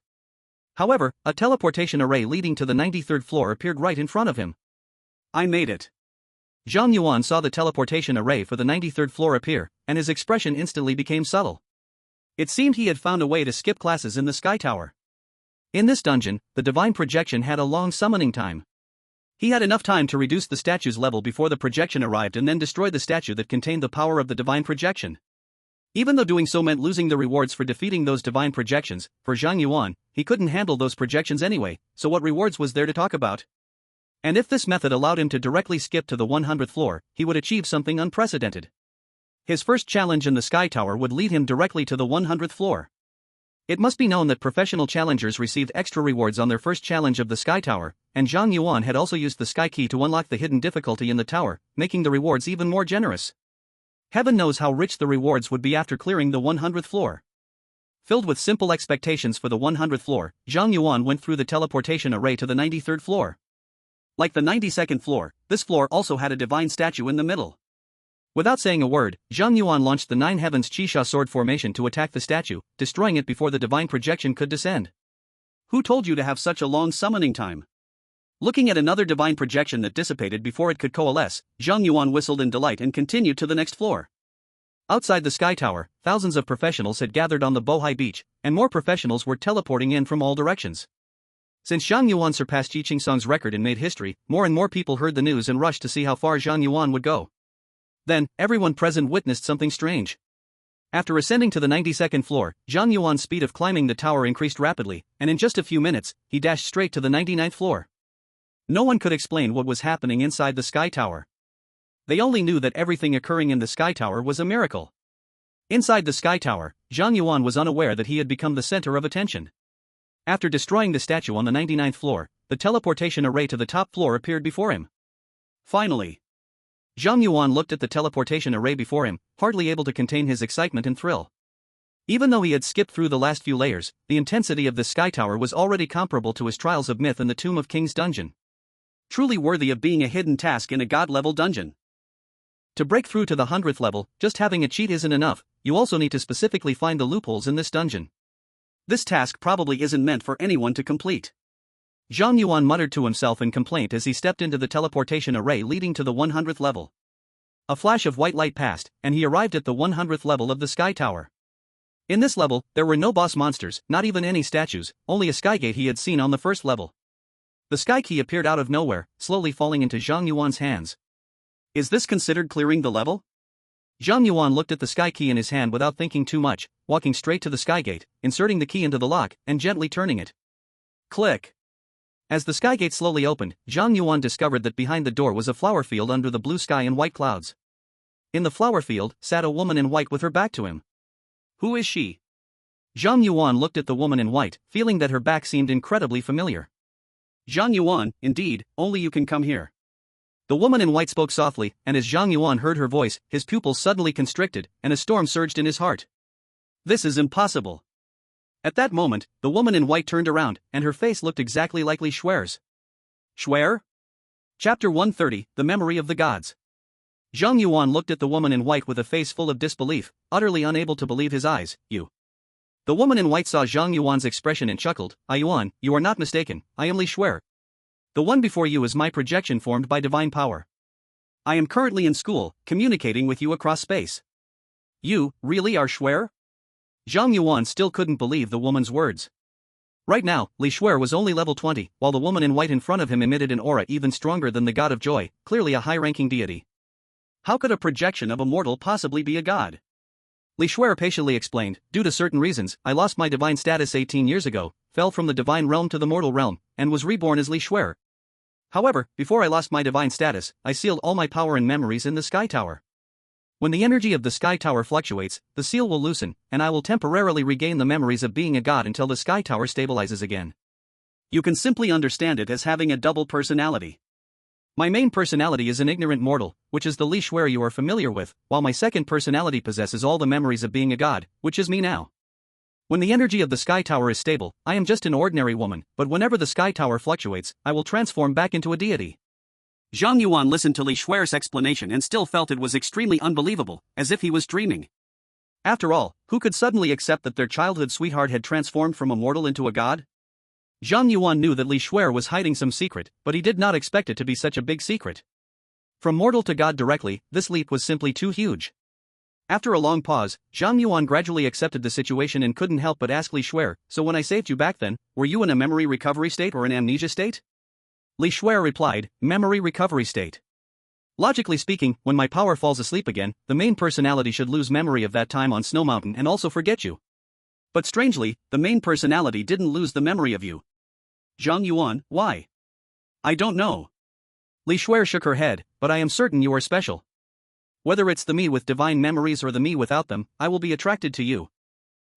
However, a teleportation array leading to the 93rd floor appeared right in front of him. I made it. Zhang Yuan saw the teleportation array for the 93rd floor appear, and his expression instantly became subtle. It seemed he had found a way to skip classes in the sky tower. In this dungeon, the divine projection had a long summoning time. He had enough time to reduce the statue's level before the projection arrived and then destroy the statue that contained the power of the divine projection. Even though doing so meant losing the rewards for defeating those divine projections, for Zhang Yuan, he couldn't handle those projections anyway, so what rewards was there to talk about? And if this method allowed him to directly skip to the 100th floor, he would achieve something unprecedented. His first challenge in the sky tower would lead him directly to the 100th floor. It must be known that professional challengers received extra rewards on their first challenge of the sky tower, and Zhang Yuan had also used the sky key to unlock the hidden difficulty in the tower, making the rewards even more generous. Heaven knows how rich the rewards would be after clearing the 100th floor. Filled with simple expectations for the 100th floor, Zhang Yuan went through the teleportation array to the 93rd floor. Like the 92nd floor, this floor also had a divine statue in the middle. Without saying a word, Zhang Yuan launched the Nine Heavens Qixia sword formation to attack the statue, destroying it before the divine projection could descend. Who told you to have such a long summoning time? Looking at another divine projection that dissipated before it could coalesce, Zhang Yuan whistled in delight and continued to the next floor. Outside the sky tower, thousands of professionals had gathered on the Bohai beach, and more professionals were teleporting in from all directions. Since Zhang Yuan surpassed Yi Qingsong's record and made history, more and more people heard the news and rushed to see how far Zhang Yuan would go. Then, everyone present witnessed something strange. After ascending to the 92nd floor, Zhang Yuan's speed of climbing the tower increased rapidly, and in just a few minutes, he dashed straight to the 99th floor. No one could explain what was happening inside the sky tower. They only knew that everything occurring in the sky tower was a miracle. Inside the sky tower, Zhang Yuan was unaware that he had become the center of attention. After destroying the statue on the 99th floor, the teleportation array to the top floor appeared before him. Finally, Zhang Yuan looked at the teleportation array before him, hardly able to contain his excitement and thrill. Even though he had skipped through the last few layers, the intensity of the sky tower was already comparable to his trials of myth in the Tomb of Kings dungeon. Truly worthy of being a hidden task in a god-level dungeon. To break through to the 100th level, just having a cheat isn't enough, you also need to specifically find the loopholes in this dungeon. This task probably isn't meant for anyone to complete. Zhang Yuan muttered to himself in complaint as he stepped into the teleportation array leading to the 100th level. A flash of white light passed, and he arrived at the 100th level of the sky tower. In this level, there were no boss monsters, not even any statues, only a skygate he had seen on the first level. The sky key appeared out of nowhere, slowly falling into Zhang Yuan's hands. Is this considered clearing the level? Zhang Yuan looked at the sky key in his hand without thinking too much, walking straight to the skygate, inserting the key into the lock, and gently turning it. Click. As the skygate slowly opened, Zhang Yuan discovered that behind the door was a flower field under the blue sky and white clouds. In the flower field sat a woman in white with her back to him. Who is she? Zhang Yuan looked at the woman in white, feeling that her back seemed incredibly familiar. Zhang Yuan, indeed, only you can come here. The woman in white spoke softly, and as Zhang Yuan heard her voice, his pupils suddenly constricted, and a storm surged in his heart. This is impossible. At that moment, the woman in white turned around, and her face looked exactly like Li Xue'er's. Xue'er? Chapter 130, The Memory of the Gods. Zhang Yuan looked at the woman in white with a face full of disbelief, utterly unable to believe his eyes. You. The woman in white saw Zhang Yuan's expression and chuckled. Yuan, you are not mistaken, I am Li Xue'er. The one before you is my projection formed by divine power. I am currently in school, communicating with you across space. You, really are Xue'er? Zhang Yuan still couldn't believe the woman's words. Right now, Li Xue'er was only level 20, while the woman in white in front of him emitted an aura even stronger than the god of joy, clearly a high-ranking deity. How could a projection of a mortal possibly be a god? Li Xue'er patiently explained, due to certain reasons, I lost my divine status 18 years ago, fell from the divine realm to the mortal realm, and was reborn as Li Xue'er. However, before I lost my divine status, I sealed all my power and memories in the sky tower. When the energy of the Sky Tower fluctuates, the seal will loosen, and I will temporarily regain the memories of being a god until the Sky Tower stabilizes again. You can simply understand it as having a double personality. My main personality is an ignorant mortal, which is the Xue'er you are familiar with, while my second personality possesses all the memories of being a god, which is me now. When the energy of the Sky Tower is stable, I am just an ordinary woman, but whenever the Sky Tower fluctuates, I will transform back into a deity. Zhang Yuan listened to Xue'er's explanation and still felt it was extremely unbelievable, as if he was dreaming. After all, who could suddenly accept that their childhood sweetheart had transformed from a mortal into a god? Zhang Yuan knew that Xue'er was hiding some secret, but he did not expect it to be such a big secret. From mortal to god directly, this leap was simply too huge. After a long pause, Zhang Yuan gradually accepted the situation and couldn't help but ask Xue'er, "So when I saved you back then, were you in a memory recovery state or an amnesia state?" Xue'er replied, "Memory recovery state. Logically speaking, when my power falls asleep again, the main personality should lose memory of that time on Snow Mountain and also forget you. But strangely, the main personality didn't lose the memory of you." Zhang Yuan, why? I don't know. Xue'er shook her head, "But I am certain you are special. Whether it's the me with divine memories or the me without them, I will be attracted to you.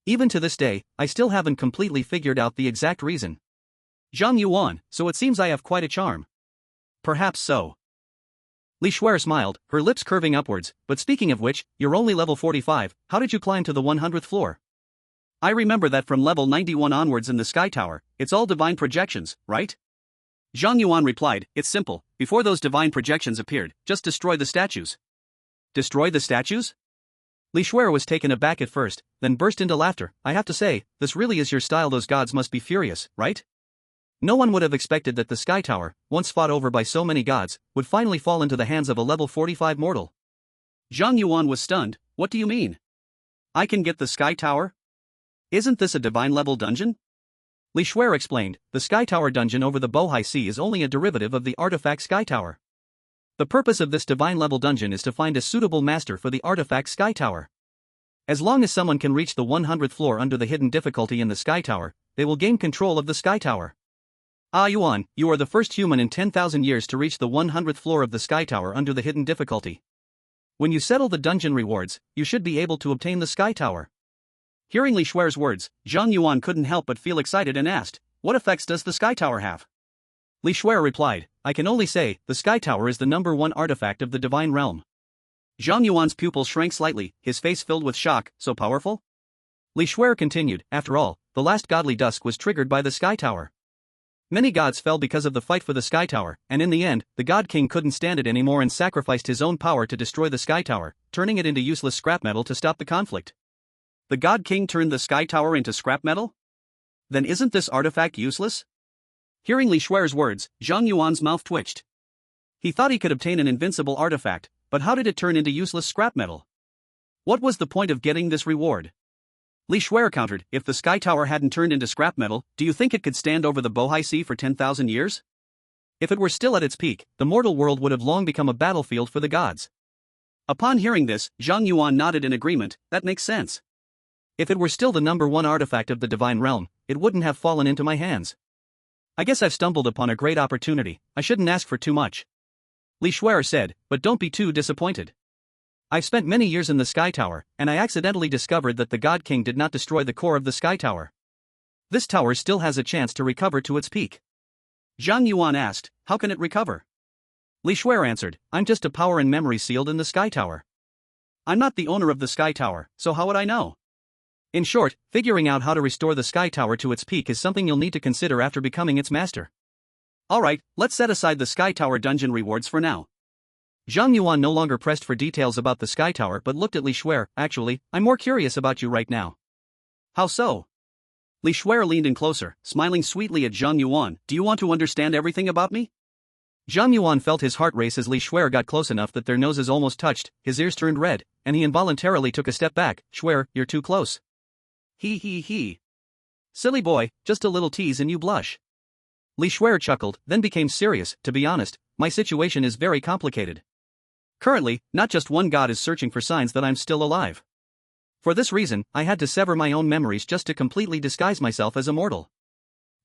Even to this day, I still haven't completely figured out the exact reason." Zhang Yuan, so it seems I have quite a charm. Perhaps so. Xue'er smiled, her lips curving upwards, "But speaking of which, you're only level 45, how did you climb to the 100th floor? I remember that from level 91 onwards in the Sky Tower, it's all divine projections, right?" Zhang Yuan replied, "It's simple, before those divine projections appeared, just destroy the statues." Destroy the statues? Xue'er was taken aback at first, then burst into laughter. "I have to say, this really is your style. Those gods must be furious, right? No one would have expected that the Sky Tower, once fought over by so many gods, would finally fall into the hands of a level 45 mortal." Zhang Yuan was stunned. "What do you mean? I can get the Sky Tower? Isn't this a divine level dungeon?" Xue'er explained, "The Sky Tower dungeon over the Bohai Sea is only a derivative of the artifact Sky Tower. The purpose of this divine level dungeon is to find a suitable master for the artifact Sky Tower. As long as someone can reach the 100th floor under the hidden difficulty in the Sky Tower, they will gain control of the Sky Tower. Ah Yuan, you are the first human in 10,000 years to reach the 100th floor of the Sky Tower under the hidden difficulty. When you settle the dungeon rewards, you should be able to obtain the Sky Tower." Hearing Xue'er's words, Zhang Yuan couldn't help but feel excited and asked, "What effects does the Sky Tower have?" Xue'er replied, "I can only say, the Sky Tower is the #1 artifact of the divine realm." Zhang Yuan's pupils shrank slightly, his face filled with shock. "So powerful?" Xue'er continued, "After all, the last godly dusk was triggered by the Sky Tower. Many gods fell because of the fight for the Sky Tower, and in the end, the God King couldn't stand it anymore and sacrificed his own power to destroy the Sky Tower, turning it into useless scrap metal to stop the conflict." The God King turned the Sky Tower into scrap metal? Then isn't this artifact useless? Hearing Xue'er's words, Zhang Yuan's mouth twitched. He thought he could obtain an invincible artifact, but how did it turn into useless scrap metal? What was the point of getting this reward? Xue'er countered, "If the Sky Tower hadn't turned into scrap metal, do you think it could stand over the Bohai Sea for 10,000 years? If it were still at its peak, the mortal world would have long become a battlefield for the gods." Upon hearing this, Zhang Yuan nodded in agreement. "That makes sense. If it were still the #1 artifact of the divine realm, it wouldn't have fallen into my hands. I guess I've stumbled upon a great opportunity. I shouldn't ask for too much." Xue'er said, "But don't be too disappointed. I've spent many years in the Sky Tower, and I accidentally discovered that the God King did not destroy the core of the Sky Tower. This tower still has a chance to recover to its peak." Zhang Yuan asked, "How can it recover?" Xue'er answered, "I'm just a power and memory sealed in the Sky Tower. I'm not the owner of the Sky Tower, so how would I know? In short, figuring out how to restore the Sky Tower to its peak is something you'll need to consider after becoming its master. Alright, let's set aside the Sky Tower dungeon rewards for now." Zhang Yuan no longer pressed for details about the Sky Tower but looked at Xue'er. "Actually, I'm more curious about you right now." "How so?" Xue'er leaned in closer, smiling sweetly at Zhang Yuan. "Do you want to understand everything about me?" Zhang Yuan felt his heart race as Xue'er got close enough that their noses almost touched, his ears turned red, and he involuntarily took a step back. "Xue'er, you're too close." He. "Silly boy, just a little tease and you blush." Xue'er chuckled, then became serious. "To be honest, my situation is very complicated. Currently, not just one god is searching for signs that I'm still alive. For this reason, I had to sever my own memories just to completely disguise myself as a mortal."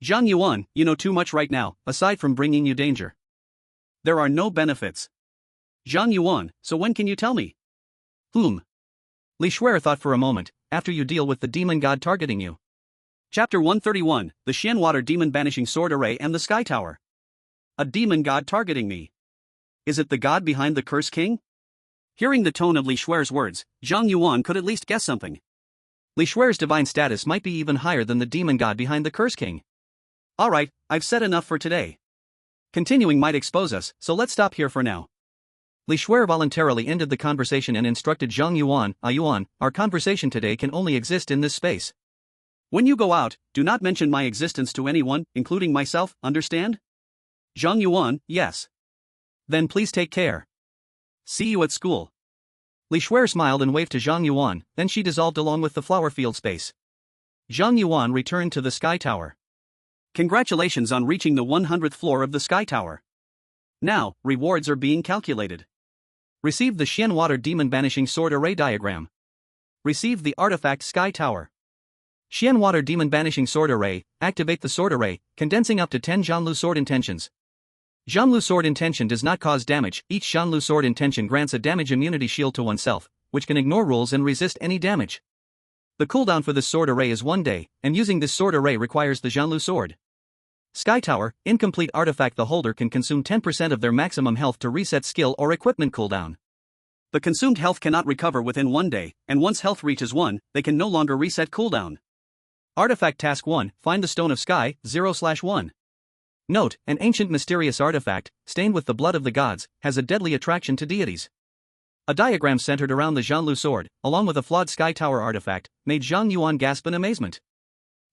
"Zhang Yuan, you know too much right now, aside from bringing you danger. There are no benefits." "Zhang Yuan, so when can you tell me?" Li Xue'er thought for a moment, after you deal with the demon god targeting you. Chapter 131, The Xianwater Demon Banishing Sword Array and the Sky Tower. A demon god targeting me. Is it the god behind the Curse King? Hearing the tone of Li Xue'er's words, Zhang Yuan could at least guess something. Li Xue'er's divine status might be even higher than the demon god behind the Curse King. Alright, I've said enough for today. Continuing might expose us, so let's stop here for now. Li Xue'er voluntarily ended the conversation and instructed Zhang Yuan, Yuan, our conversation today can only exist in this space. When you go out, do not mention my existence to anyone, including myself, understand? Zhang Yuan, yes. Then please take care. See you at school. Li Xue'er smiled and waved to Zhang Yuan, then she dissolved along with the flower field space. Zhang Yuan returned to the Sky Tower. Congratulations on reaching the 100th floor of the Sky Tower. Now, rewards are being calculated. Receive the Xianwater Demon Banishing Sword Array diagram. Receive the artifact Sky Tower. Xianwater Demon Banishing Sword Array, activate the Sword Array, condensing up to 10 Zhanlu Sword Intentions. Zhanlu Sword Intention does not cause damage, each Zhanlu Sword Intention grants a damage immunity shield to oneself, which can ignore rules and resist any damage. The cooldown for this Sword Array is 1 day, and using this Sword Array requires the Zhanlu Sword. Sky Tower, incomplete artifact. The holder can consume 10% of their maximum health to reset skill or equipment cooldown. The consumed health cannot recover within 1 day, and once health reaches 1, they can no longer reset cooldown. Artifact Task 1, Find the Stone of Sky, 0/1. Note, an ancient mysterious artifact, stained with the blood of the gods, has a deadly attraction to deities. A diagram centered around the Zhanlu sword, along with a flawed Sky Tower artifact, made Zhang Yuan gasp in amazement.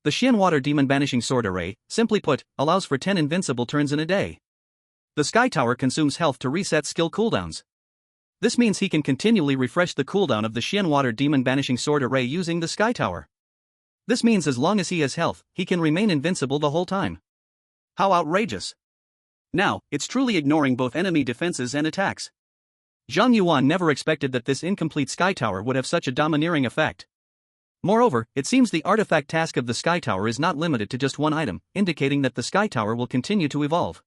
The Xianwater Demon Banishing Sword Array, simply put, allows for 10 invincible turns in a day. The Sky Tower consumes health to reset skill cooldowns. This means he can continually refresh the cooldown of the Xianwater Demon Banishing Sword Array using the Sky Tower. This means as long as he has health, he can remain invincible the whole time. How outrageous! Now, it's truly ignoring both enemy defenses and attacks. Zhang Yuan never expected that this incomplete Sky Tower would have such a domineering effect. Moreover, it seems the artifact task of the Sky Tower is not limited to just one item, indicating that the Sky Tower will continue to evolve.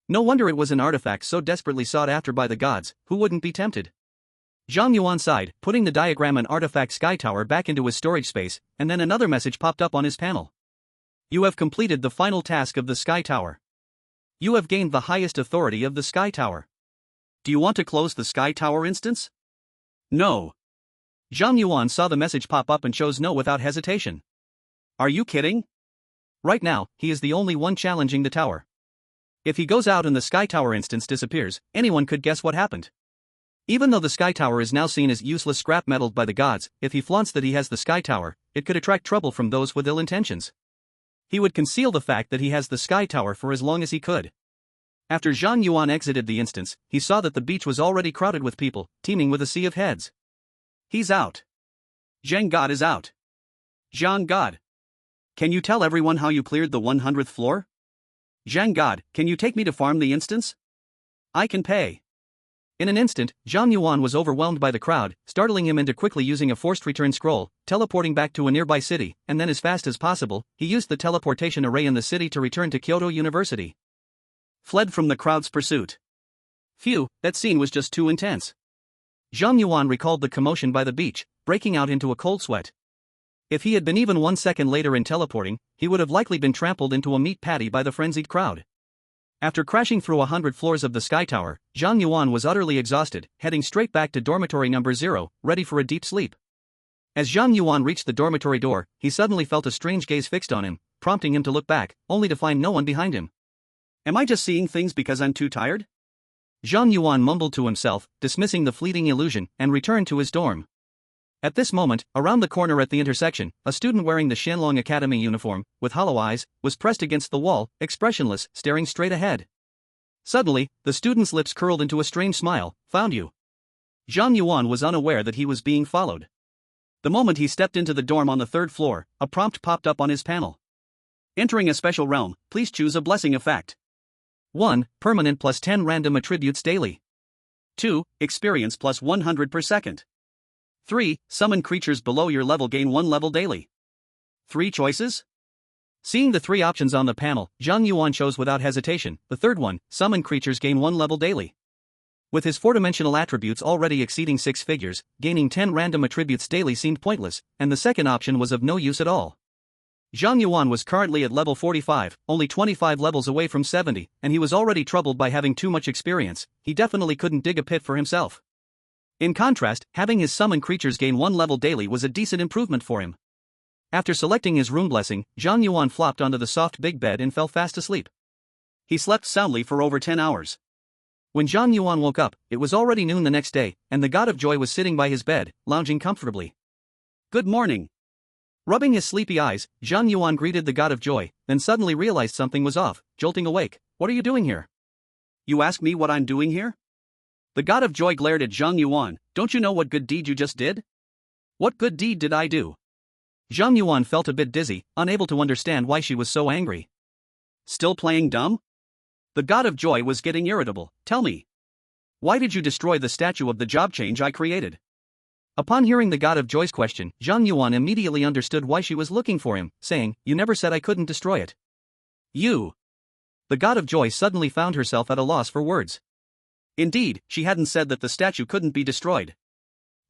No wonder it was an artifact so desperately sought after by the gods, who wouldn't be tempted? Zhang Yuan sighed, putting the diagram and artifact Sky Tower back into his storage space, and then another message popped up on his panel. You have completed the final task of the Sky Tower. You have gained the highest authority of the Sky Tower. Do you want to close the Sky Tower instance? No. Zhang Yuan saw the message pop up and chose no without hesitation. Are you kidding? Right now, he is the only one challenging the tower. If he goes out and the Sky Tower instance disappears, anyone could guess what happened. Even though the Sky Tower is now seen as useless scrap metal by the gods, if he flaunts that he has the Sky Tower, it could attract trouble from those with ill intentions. He would conceal the fact that he has the Sky Tower for as long as he could. After Zhang Yuan exited the instance, he saw that the beach was already crowded with people, teeming with a sea of heads. He's out. Zhang God is out. Zhang God. Can you tell everyone how you cleared the 100th floor? Zhang God, can you take me to farm the instance? I can pay. In an instant, Zhang Yuan was overwhelmed by the crowd, startling him into quickly using a forced return scroll, teleporting back to a nearby city, and then as fast as possible, he used the teleportation array in the city to return to Kyoto University. Fled from the crowd's pursuit. Phew, that scene was just too intense. Zhang Yuan recalled the commotion by the beach, breaking out into a cold sweat. If he had been even 1 second later in teleporting, he would have likely been trampled into a meat patty by the frenzied crowd. After crashing through 100 floors of the Sky Tower, Zhang Yuan was utterly exhausted, heading straight back to dormitory number 0, ready for a deep sleep. As Zhang Yuan reached the dormitory door, he suddenly felt a strange gaze fixed on him, prompting him to look back, only to find no one behind him. Am I just seeing things because I'm too tired? Zhang Yuan mumbled to himself, dismissing the fleeting illusion, and returned to his dorm. At this moment, around the corner at the intersection, a student wearing the Shenlong Academy uniform, with hollow eyes, was pressed against the wall, expressionless, staring straight ahead. Suddenly, the student's lips curled into a strange smile. Found you. Zhang Yuan was unaware that he was being followed. The moment he stepped into the dorm on the 3rd floor, a prompt popped up on his panel. Entering a special realm, please choose a blessing effect. 1. Permanent plus 10 random attributes daily. 2. Experience plus 100 per second. 3. Summon creatures below your level gain 1 level daily. 3 choices? Seeing the 3 options on the panel, Zhang Yuan chose without hesitation. The third one, summon creatures gain 1 level daily. With his four-dimensional attributes already exceeding 6 figures, gaining 10 random attributes daily seemed pointless, and the second option was of no use at all. Zhang Yuan was currently at level 45, only 25 levels away from 70, and he was already troubled by having too much experience. He definitely couldn't dig a pit for himself. In contrast, having his summon creatures gain 1 level daily was a decent improvement for him. After selecting his rune blessing, Zhang Yuan flopped onto the soft big bed and fell fast asleep. He slept soundly for over 10 hours. When Zhang Yuan woke up, it was already noon the next day, and the God of Joy was sitting by his bed, lounging comfortably. "Good morning." Rubbing his sleepy eyes, Zhang Yuan greeted the God of Joy, then suddenly realized something was off, jolting awake. "What are you doing here?" "You ask me what I'm doing here?" The God of Joy glared at Zhang Yuan. "Don't you know what good deed you just did?" "What good deed did I do?" Zhang Yuan felt a bit dizzy, unable to understand why she was so angry. "Still playing dumb?" The God of Joy was getting irritable. "Tell me. Why did you destroy the statue of the job change I created?" Upon hearing the God of Joy's question, Zhang Yuan immediately understood why she was looking for him, saying, "You never said I couldn't destroy it." "You." The God of Joy suddenly found herself at a loss for words. Indeed, she hadn't said that the statue couldn't be destroyed.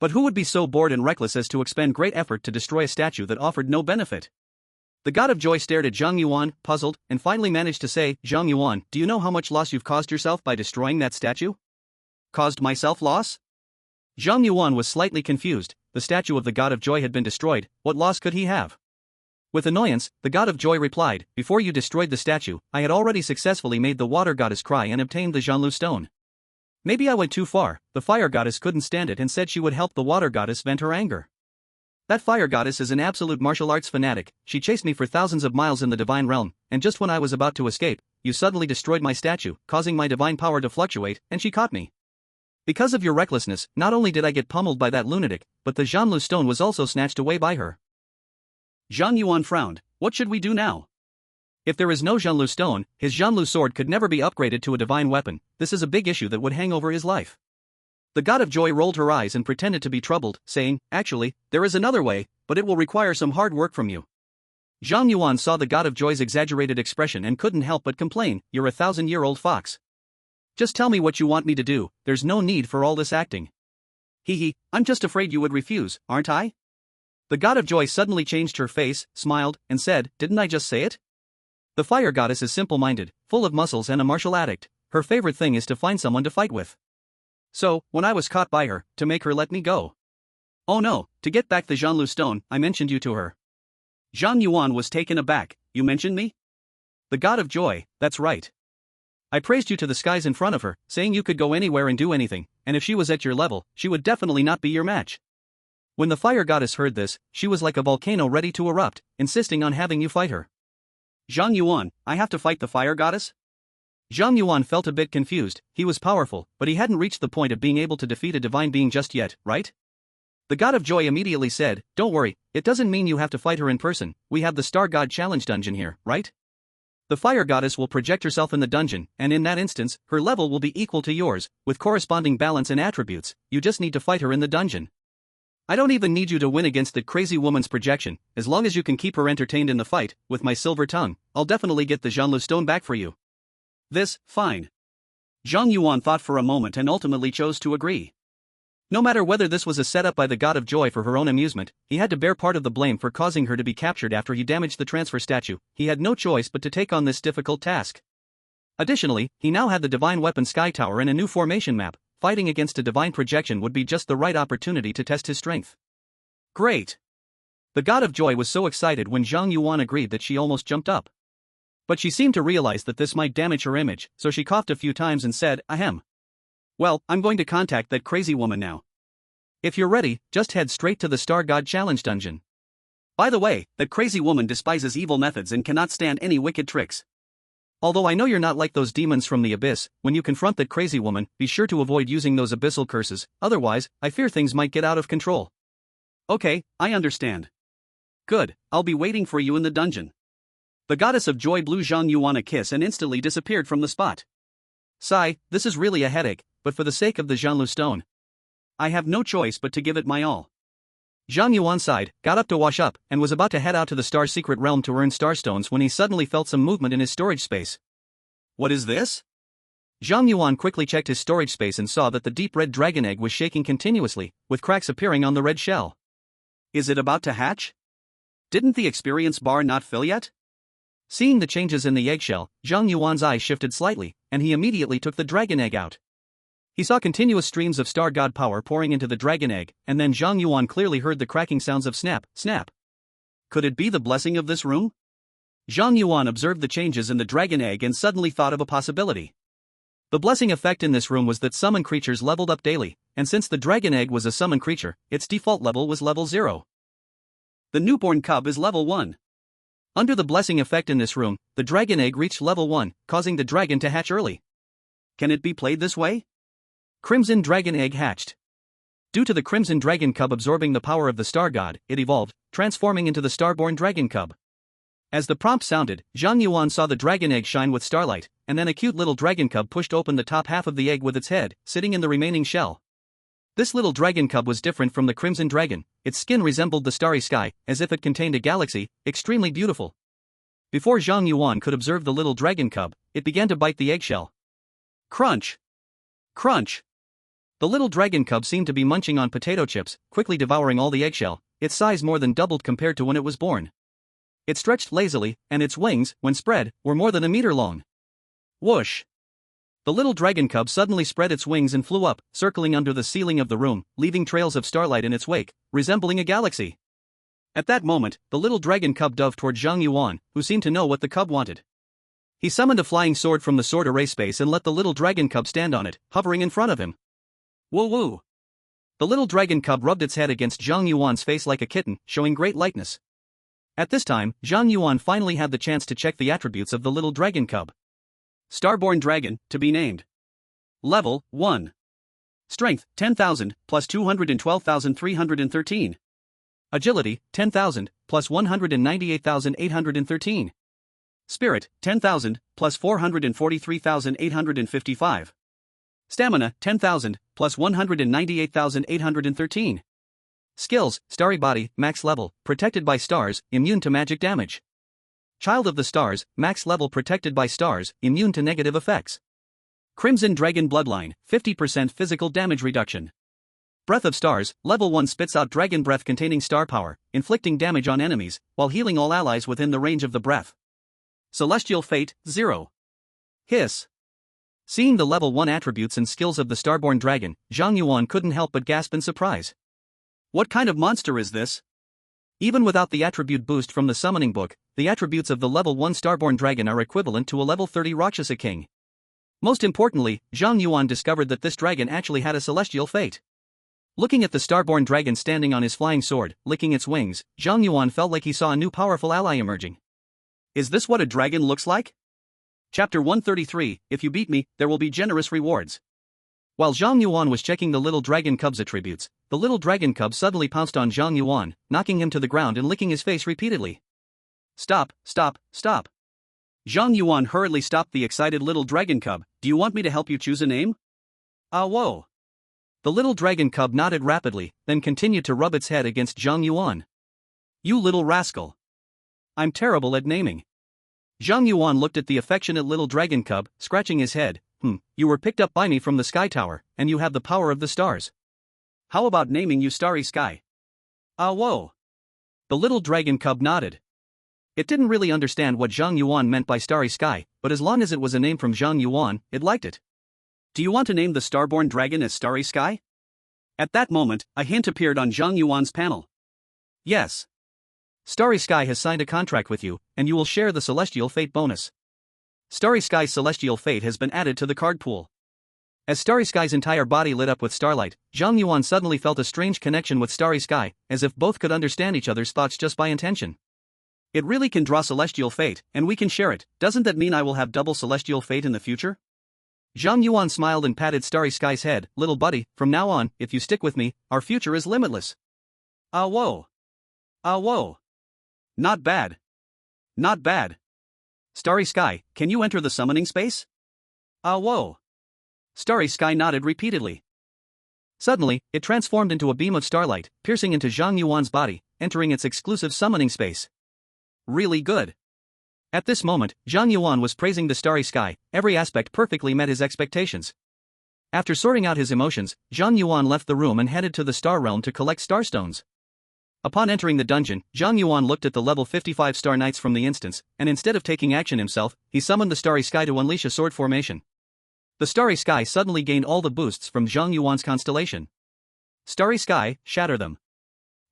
But who would be so bored and reckless as to expend great effort to destroy a statue that offered no benefit? The God of Joy stared at Zhang Yuan, puzzled, and finally managed to say, "Zhang Yuan, do you know how much loss you've caused yourself by destroying that statue?" "Caused myself loss?" Zhang Yuan was slightly confused. The statue of the God of Joy had been destroyed. What loss could he have? With annoyance, the God of Joy replied, "Before you destroyed the statue, I had already successfully made the water goddess cry and obtained the Zhanlu stone. Maybe I went too far. The fire goddess couldn't stand it and said she would help the water goddess vent her anger. That fire goddess is an absolute martial arts fanatic. She chased me for thousands of miles in the divine realm, and just when I was about to escape, you suddenly destroyed my statue, causing my divine power to fluctuate, and she caught me. Because of your recklessness, not only did I get pummeled by that lunatic, but the Zhanlu stone was also snatched away by her." Zhang Yuan frowned. "What should we do now?" If there is no Zhanlu stone, his Zhanlu sword could never be upgraded to a divine weapon. This is a big issue that would hang over his life. The God of Joy rolled her eyes and pretended to be troubled, saying, "Actually, there is another way, but it will require some hard work from you." Zhang Yuan saw the God of Joy's exaggerated expression and couldn't help but complain, "You're a 1,000-year-old fox. Just tell me what you want me to do, there's no need for all this acting." "Hee, I'm just afraid you would refuse, aren't I?" The God of Joy suddenly changed her face, smiled, and said, "Didn't I just say it?" The fire goddess is simple-minded, full of muscles and a martial addict. Her favorite thing is to find someone to fight with. So, when I was caught by her, to make her let me go. "Oh no, to get back the Zhanlu stone, I mentioned you to her." Zhang Yuan was taken aback. "You mentioned me?" The God of Joy, "That's right. I praised you to the skies in front of her, saying you could go anywhere and do anything, and if she was at your level, she would definitely not be your match." When the fire goddess heard this, she was like a volcano ready to erupt, insisting on having you fight her. "Zhang Yuan, I have to fight the fire goddess?" Zhang Yuan felt a bit confused. He was powerful, but he hadn't reached the point of being able to defeat a divine being just yet, right? The God of Joy immediately said, "Don't worry, it doesn't mean you have to fight her in person. We have the Star God Challenge dungeon here, right? The fire goddess will project herself in the dungeon, and in that instance, her level will be equal to yours, with corresponding balance and attributes. You just need to fight her in the dungeon. I don't even need you to win against that crazy woman's projection. As long as you can keep her entertained in the fight, with my silver tongue, I'll definitely get the Zhanlu stone back for you." Fine. Zhang Yuan thought for a moment and ultimately chose to agree. No matter whether this was a setup by the God of Joy for her own amusement, he had to bear part of the blame for causing her to be captured after he damaged the transfer statue. He had no choice but to take on this difficult task. Additionally, he now had the divine weapon Sky Tower in a new formation map. Fighting against a divine projection would be just the right opportunity to test his strength. Great! The God of Joy was so excited when Zhang Yuan agreed that she almost jumped up. But she seemed to realize that this might damage her image, so she coughed a few times and said, "Ahem. Well, I'm going to contact that crazy woman now. If you're ready, just head straight to the Star God Challenge dungeon. By the way, that crazy woman despises evil methods and cannot stand any wicked tricks. Although I know you're not like those demons from the abyss, when you confront that crazy woman, be sure to avoid using those abyssal curses, otherwise, I fear things might get out of control." "Okay, I understand. Good, I'll be waiting for you in the dungeon." The goddess of joy blew Zhang Yuan a kiss and instantly disappeared from the spot. "Sigh, this is really a headache, but for the sake of the Zhanlu stone, I have no choice but to give it my all." Zhang Yuan sighed, got up to wash up, and was about to head out to the Star Secret Realm to earn star stones when he suddenly felt some movement in his storage space. "What is this?" Zhang Yuan quickly checked his storage space and saw that the deep red dragon egg was shaking continuously, with cracks appearing on the red shell. Is it about to hatch? Didn't the experience bar not fill yet? Seeing the changes in the eggshell, Zhang Yuan's eyes shifted slightly, and he immediately took the dragon egg out. He saw continuous streams of star god power pouring into the dragon egg, and then Zhang Yuan clearly heard the cracking sounds of snap, snap. Could it be the blessing of this room? Zhang Yuan observed the changes in the dragon egg and suddenly thought of a possibility. The blessing effect in this room was that summon creatures leveled up daily, and since the dragon egg was a summon creature, its default level was level 0. The newborn cub is level 1. Under the blessing effect in this room, the dragon egg reached level 1, causing the dragon to hatch early. Can it be played this way? Crimson dragon egg hatched. Due to the crimson dragon cub absorbing the power of the star god, it evolved, transforming into the starborn dragon cub. As the prompt sounded, Zhang Yuan saw the dragon egg shine with starlight, and then a cute little dragon cub pushed open the top half of the egg with its head, sitting in the remaining shell. This little dragon cub was different from the crimson dragon. Its skin resembled the starry sky, as if it contained a galaxy, extremely beautiful. Before Zhang Yuan could observe the little dragon cub, it began to bite the eggshell. Crunch! Crunch! The little dragon cub seemed to be munching on potato chips, quickly devouring all the eggshell. Its size more than doubled compared to when it was born. It stretched lazily, and its wings, when spread, were more than a meter long. Whoosh! The little dragon cub suddenly spread its wings and flew up, circling under the ceiling of the room, leaving trails of starlight in its wake, resembling a galaxy. At that moment, the little dragon cub dove toward Zhang Yuan, who seemed to know what the cub wanted. He summoned a flying sword from the sword array space and let the little dragon cub stand on it, hovering in front of him. Woo woo! The little dragon cub rubbed its head against Zhang Yuan's face like a kitten, showing great likeness. At this time, Zhang Yuan finally had the chance to check the attributes of the little dragon cub. Starborn Dragon, to be named. Level 1. Strength, 10,000, plus 212,313. Agility, 10,000, plus 198,813. Spirit, 10,000, plus 443,855. Stamina, 10,000, plus 198,813. Skills, Starry Body, max level, protected by stars, immune to magic damage. Child of the Stars, max level protected by stars, immune to negative effects. Crimson Dragon Bloodline, 50% physical damage reduction. Breath of Stars, level 1 spits out dragon breath containing star power, inflicting damage on enemies, while healing all allies within the range of the breath. Celestial Fate, 0. Hiss. Seeing the level 1 attributes and skills of the Starborn Dragon, Zhang Yuan couldn't help but gasp in surprise. What kind of monster is this? Even without the attribute boost from the summoning book, the attributes of the level 1 Starborn Dragon are equivalent to a level 30 Rakshasa King. Most importantly, Zhang Yuan discovered that this dragon actually had a celestial fate. Looking at the Starborn Dragon standing on his flying sword, licking its wings, Zhang Yuan felt like he saw a new powerful ally emerging. Is this what a dragon looks like? Chapter 133, If you beat me, there will be generous rewards. While Zhang Yuan was checking the little dragon cub's attributes, the little dragon cub suddenly pounced on Zhang Yuan, knocking him to the ground and licking his face repeatedly. Stop, stop, stop. Zhang Yuan hurriedly stopped the excited little dragon cub. Do you want me to help you choose a name? Ah, whoa. The little dragon cub nodded rapidly, then continued to rub its head against Zhang Yuan. You little rascal. I'm terrible at naming. Zhang Yuan looked at the affectionate little dragon cub, scratching his head. You were picked up by me from the Sky Tower, and you have the power of the stars. How about naming you Starry Sky? Ah, whoa. The little dragon cub nodded. It didn't really understand what Zhang Yuan meant by Starry Sky, but as long as it was a name from Zhang Yuan, it liked it. Do you want to name the Starborn Dragon as Starry Sky? At that moment, a hint appeared on Zhang Yuan's panel. Yes. Starry Sky has signed a contract with you, and you will share the Celestial Fate bonus. Starry Sky's Celestial Fate has been added to the card pool. As Starry Sky's entire body lit up with starlight, Zhang Yuan suddenly felt a strange connection with Starry Sky, as if both could understand each other's thoughts just by intention. It really can draw Celestial Fate, and we can share it. Doesn't that mean I will have double Celestial Fate in the future? Zhang Yuan smiled and patted Starry Sky's head. Little buddy, from now on, if you stick with me, our future is limitless. Ah, whoa. Ah, whoa. Not bad. Not bad. Starry Sky, can you enter the summoning space? Ah, whoa. Starry Sky nodded repeatedly. Suddenly, it transformed into a beam of starlight, piercing into Zhang Yuan's body, entering its exclusive summoning space. Really good. At this moment, Zhang Yuan was praising the starry sky, every aspect perfectly met his expectations. After sorting out his emotions, Zhang Yuan left the room and headed to the star realm to collect starstones. Upon entering the dungeon, Zhang Yuan looked at the level 55 star knights from the instance, and instead of taking action himself, he summoned the starry sky to unleash a sword formation. The starry sky suddenly gained all the boosts from Zhang Yuan's constellation. Starry sky, shatter them.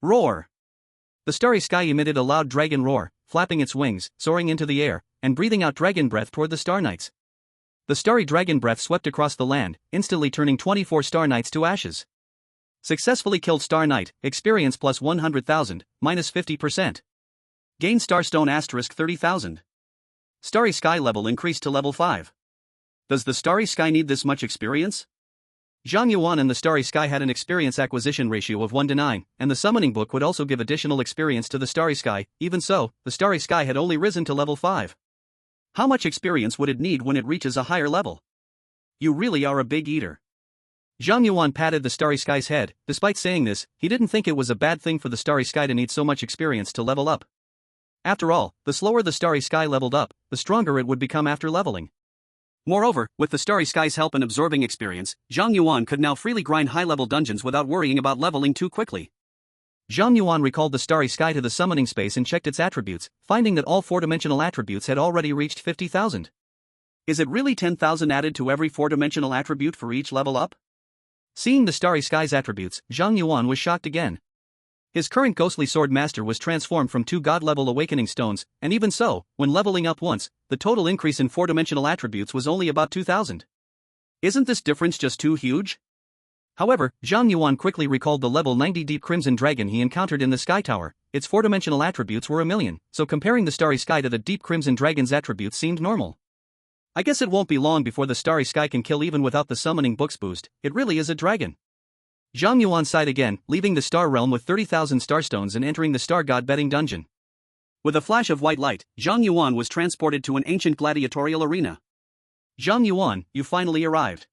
Roar! The starry sky emitted a loud dragon roar, flapping its wings, soaring into the air, and breathing out dragon breath toward the star knights. The starry dragon breath swept across the land, instantly turning 24 star knights to ashes. Successfully killed star knight, experience plus 100,000, minus 50%. Gain starstone asterisk 30,000. Starry sky level increased to level 5. Does the starry sky need this much experience? Zhang Yuan and the starry sky had an experience acquisition ratio of 1 to 9, and the summoning book would also give additional experience to the starry sky. Even so, the starry sky had only risen to level 5. How much experience would it need when it reaches a higher level? You really are a big eater. Zhang Yuan patted the starry sky's head. Despite saying this, he didn't think it was a bad thing for the starry sky to need so much experience to level up. After all, the slower the starry sky leveled up, the stronger it would become after leveling. Moreover, with the starry sky's help in absorbing experience, Zhang Yuan could now freely grind high-level dungeons without worrying about leveling too quickly. Zhang Yuan recalled the starry sky to the summoning space and checked its attributes, finding that all 4-dimensional attributes had already reached 50,000. Is it really 10,000 added to every 4-dimensional attribute for each level up? Seeing the starry sky's attributes, Zhang Yuan was shocked again. His current ghostly sword master was transformed from 2 god-level awakening stones, and even so, when leveling up once, the total increase in 4-dimensional attributes was only about 2,000. Isn't this difference just too huge? However, Zhang Yuan quickly recalled the level 90 deep crimson dragon he encountered in the sky tower. Its 4-dimensional attributes were 1,000,000, so comparing the starry sky to the deep crimson dragon's attributes seemed normal. I guess it won't be long before the starry sky can kill even without the summoning book's boost. It really is a dragon. Zhang Yuan sighed again, leaving the star realm with 30,000 starstones and entering the star god betting dungeon. With a flash of white light, Zhang Yuan was transported to an ancient gladiatorial arena. Zhang Yuan, you finally arrived.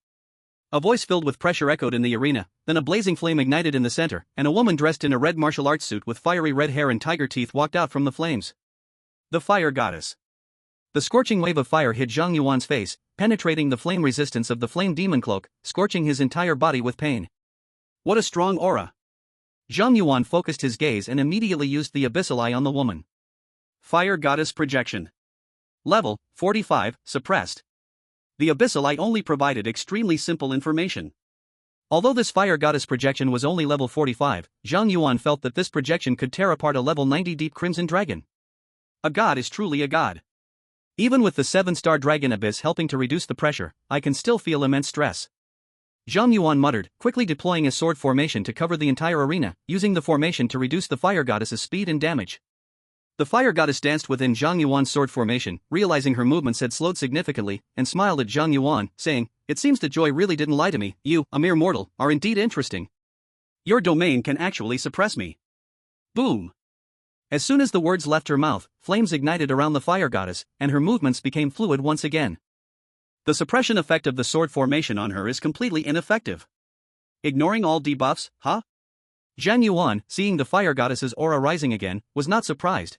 A voice filled with pressure echoed in the arena, then a blazing flame ignited in the center, and a woman dressed in a red martial arts suit with fiery red hair and tiger teeth walked out from the flames. The fire goddess. The scorching wave of fire hit Zhang Yuan's face, penetrating the flame resistance of the flame demon cloak, scorching his entire body with pain. What a strong aura! Zhang Yuan focused his gaze and immediately used the Abyssal Eye on the woman. Fire Goddess Projection. Level 45, suppressed. The Abyssal Eye only provided extremely simple information. Although this Fire Goddess projection was only level 45, Zhang Yuan felt that this projection could tear apart a level 90 deep crimson dragon. A god is truly a god. Even with the 7-star dragon abyss helping to reduce the pressure, I can still feel immense stress. Zhang Yuan muttered, quickly deploying a sword formation to cover the entire arena, using the formation to reduce the fire goddess's speed and damage. The fire goddess danced within Zhang Yuan's sword formation, realizing her movements had slowed significantly, and smiled at Zhang Yuan, saying, "It seems that Joy really didn't lie to me. You, a mere mortal, are indeed interesting. Your domain can actually suppress me." Boom! As soon as the words left her mouth, flames ignited around the fire goddess, and her movements became fluid once again. The suppression effect of the sword formation on her is completely ineffective. Ignoring all debuffs, huh? Zhang Yuan, seeing the fire goddess's aura rising again, was not surprised.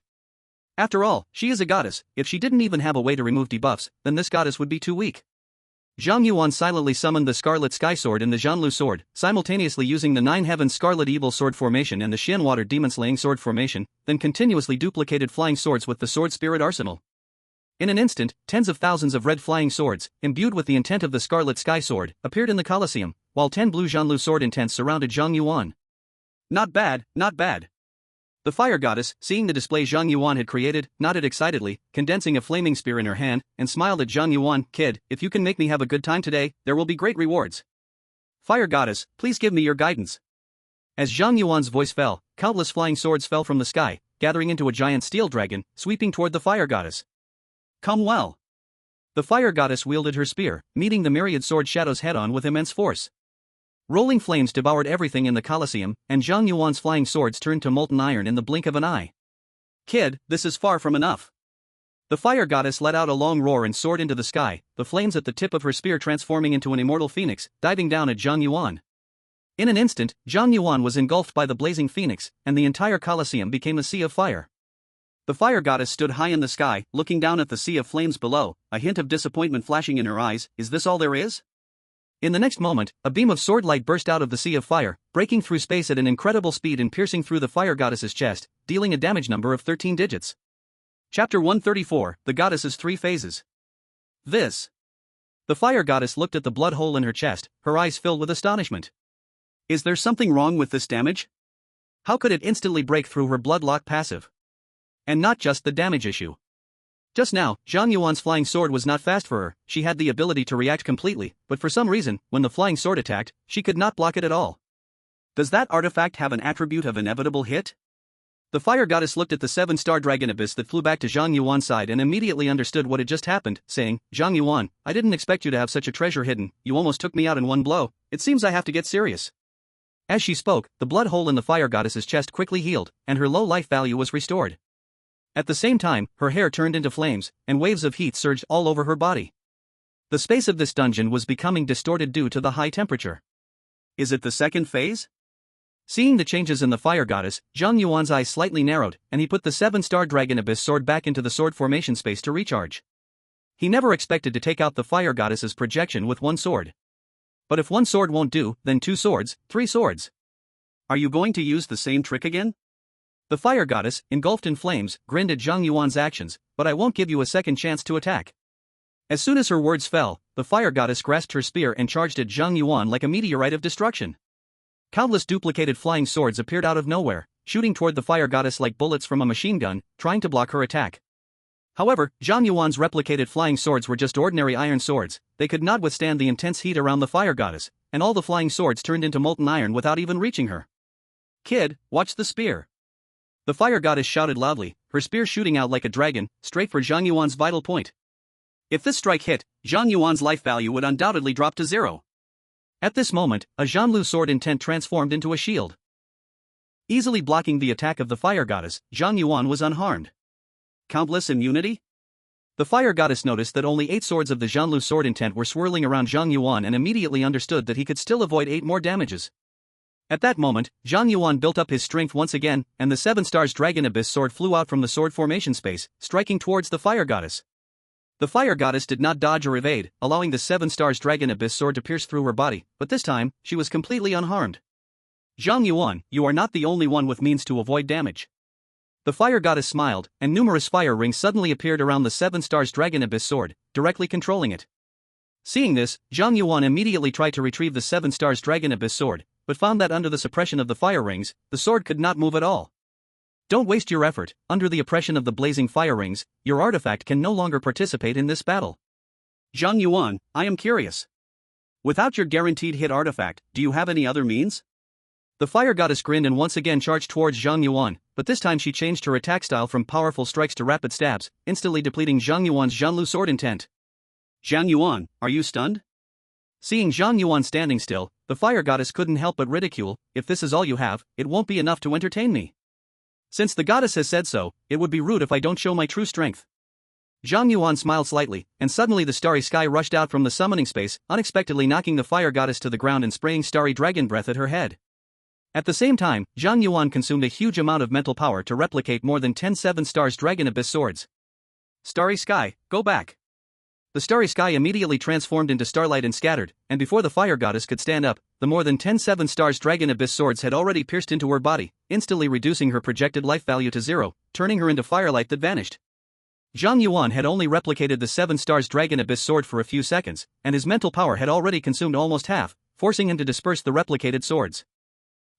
After all, she is a goddess. If she didn't even have a way to remove debuffs, then this goddess would be too weak. Zhang Yuan silently summoned the Scarlet Sky Sword and the Zhanlu Sword, simultaneously using the 9 Heavens Scarlet Evil Sword formation and the Xianwater Demon Slaying Sword formation, then continuously duplicated flying swords with the Sword Spirit Arsenal. In an instant, tens of thousands of red flying swords, imbued with the intent of the Scarlet Sky Sword, appeared in the Colosseum, while 10 blue Zhanlu sword intents surrounded Zhang Yuan. Not bad, not bad. The fire goddess, seeing the display Zhang Yuan had created, nodded excitedly, condensing a flaming spear in her hand, and smiled at Zhang Yuan. "Kid, if you can make me have a good time today, there will be great rewards. Fire goddess, please give me your guidance." As Zhang Yuan's voice fell, countless flying swords fell from the sky, gathering into a giant steel dragon, sweeping toward the fire goddess. Come well. The fire goddess wielded her spear, meeting the myriad sword shadows head-on with immense force. Rolling flames devoured everything in the Colosseum, and Zhang Yuan's flying swords turned to molten iron in the blink of an eye. "Kid, this is far from enough." The fire goddess let out a long roar and soared into the sky, the flames at the tip of her spear transforming into an immortal phoenix, diving down at Zhang Yuan. In an instant, Zhang Yuan was engulfed by the blazing phoenix, and the entire Colosseum became a sea of fire. The fire goddess stood high in the sky, looking down at the sea of flames below, a hint of disappointment flashing in her eyes. Is this all there is? In the next moment, a beam of sword light burst out of the sea of fire, breaking through space at an incredible speed and piercing through the fire goddess's chest, dealing a damage number of 13 digits. Chapter 134, The Goddess's Three Phases. This. The fire goddess looked at the blood hole in her chest, her eyes filled with astonishment. Is there something wrong with this damage? How could it instantly break through her blood lock passive? And not just the damage issue. Just now, Zhang Yuan's flying sword was not fast for her. She had the ability to react completely, but for some reason, when the flying sword attacked, she could not block it at all. Does that artifact have an attribute of inevitable hit? The fire goddess looked at the 7-star dragon abyss that flew back to Zhang Yuan's side and immediately understood what had just happened, saying, Zhang Yuan, I didn't expect you to have such a treasure hidden. You almost took me out in one blow. It seems I have to get serious. As she spoke, the blood hole in the fire goddess's chest quickly healed, and her low life value was restored. At the same time, her hair turned into flames, and waves of heat surged all over her body. The space of this dungeon was becoming distorted due to the high temperature. Is it the second phase? Seeing the changes in the fire goddess, Zhang Yuan's eyes slightly narrowed, and he put the 7-star dragon abyss sword back into the sword formation space to recharge. He never expected to take out the fire goddess's projection with one sword. But if one sword won't do, then 2 swords, 3 swords. Are you going to use the same trick again? The fire goddess, engulfed in flames, grinned at Zhang Yuan's actions, but I won't give you a second chance to attack. As soon as her words fell, the fire goddess grasped her spear and charged at Zhang Yuan like a meteorite of destruction. Countless duplicated flying swords appeared out of nowhere, shooting toward the fire goddess like bullets from a machine gun, trying to block her attack. However, Zhang Yuan's replicated flying swords were just ordinary iron swords. They could not withstand the intense heat around the fire goddess, and all the flying swords turned into molten iron without even reaching her. Kid, watch the spear. The fire goddess shouted loudly, her spear shooting out like a dragon, straight for Zhang Yuan's vital point. If this strike hit, Zhang Yuan's life value would undoubtedly drop to 0. At this moment, a Zhanlu sword intent transformed into a shield. Easily blocking the attack of the fire goddess, Zhang Yuan was unharmed. Countless immunity? The fire goddess noticed that only 8 swords of the Zhanlu sword intent were swirling around Zhang Yuan and immediately understood that he could still avoid 8 more damages. At that moment, Zhang Yuan built up his strength once again, and the 7-stars dragon abyss sword flew out from the sword formation space, striking towards the fire goddess. The fire goddess did not dodge or evade, allowing the 7-stars dragon abyss sword to pierce through her body, but this time, she was completely unharmed. Zhang Yuan, you are not the only one with means to avoid damage. The fire goddess smiled, and numerous fire rings suddenly appeared around the 7-stars dragon abyss sword, directly controlling it. Seeing this, Zhang Yuan immediately tried to retrieve the 7-stars dragon abyss sword, but found that under the suppression of the fire rings, the sword could not move at all. Don't waste your effort. Under the oppression of the blazing fire rings, your artifact can no longer participate in this battle. Zhang Yuan, I am curious. Without your guaranteed hit artifact, do you have any other means? The fire goddess grinned and once again charged towards Zhang Yuan, but this time she changed her attack style from powerful strikes to rapid stabs, instantly depleting Zhang Yuan's Zhanlu sword intent. Zhang Yuan, are you stunned? Seeing Zhang Yuan standing still, the fire goddess couldn't help but ridicule, if this is all you have, it won't be enough to entertain me. Since the goddess has said so, it would be rude if I don't show my true strength. Zhang Yuan smiled slightly, and suddenly the starry sky rushed out from the summoning space, unexpectedly knocking the fire goddess to the ground and spraying starry dragon breath at her head. At the same time, Zhang Yuan consumed a huge amount of mental power to replicate more than 10 7-stars dragon abyss swords. Starry sky, go back. The starry sky immediately transformed into starlight and scattered, and before the fire goddess could stand up, the more than 10 7-stars dragon abyss swords had already pierced into her body, instantly reducing her projected life value to 0, turning her into firelight that vanished. Zhang Yuan had only replicated the 7-stars dragon abyss sword for a few seconds, and his mental power had already consumed almost half, forcing him to disperse the replicated swords.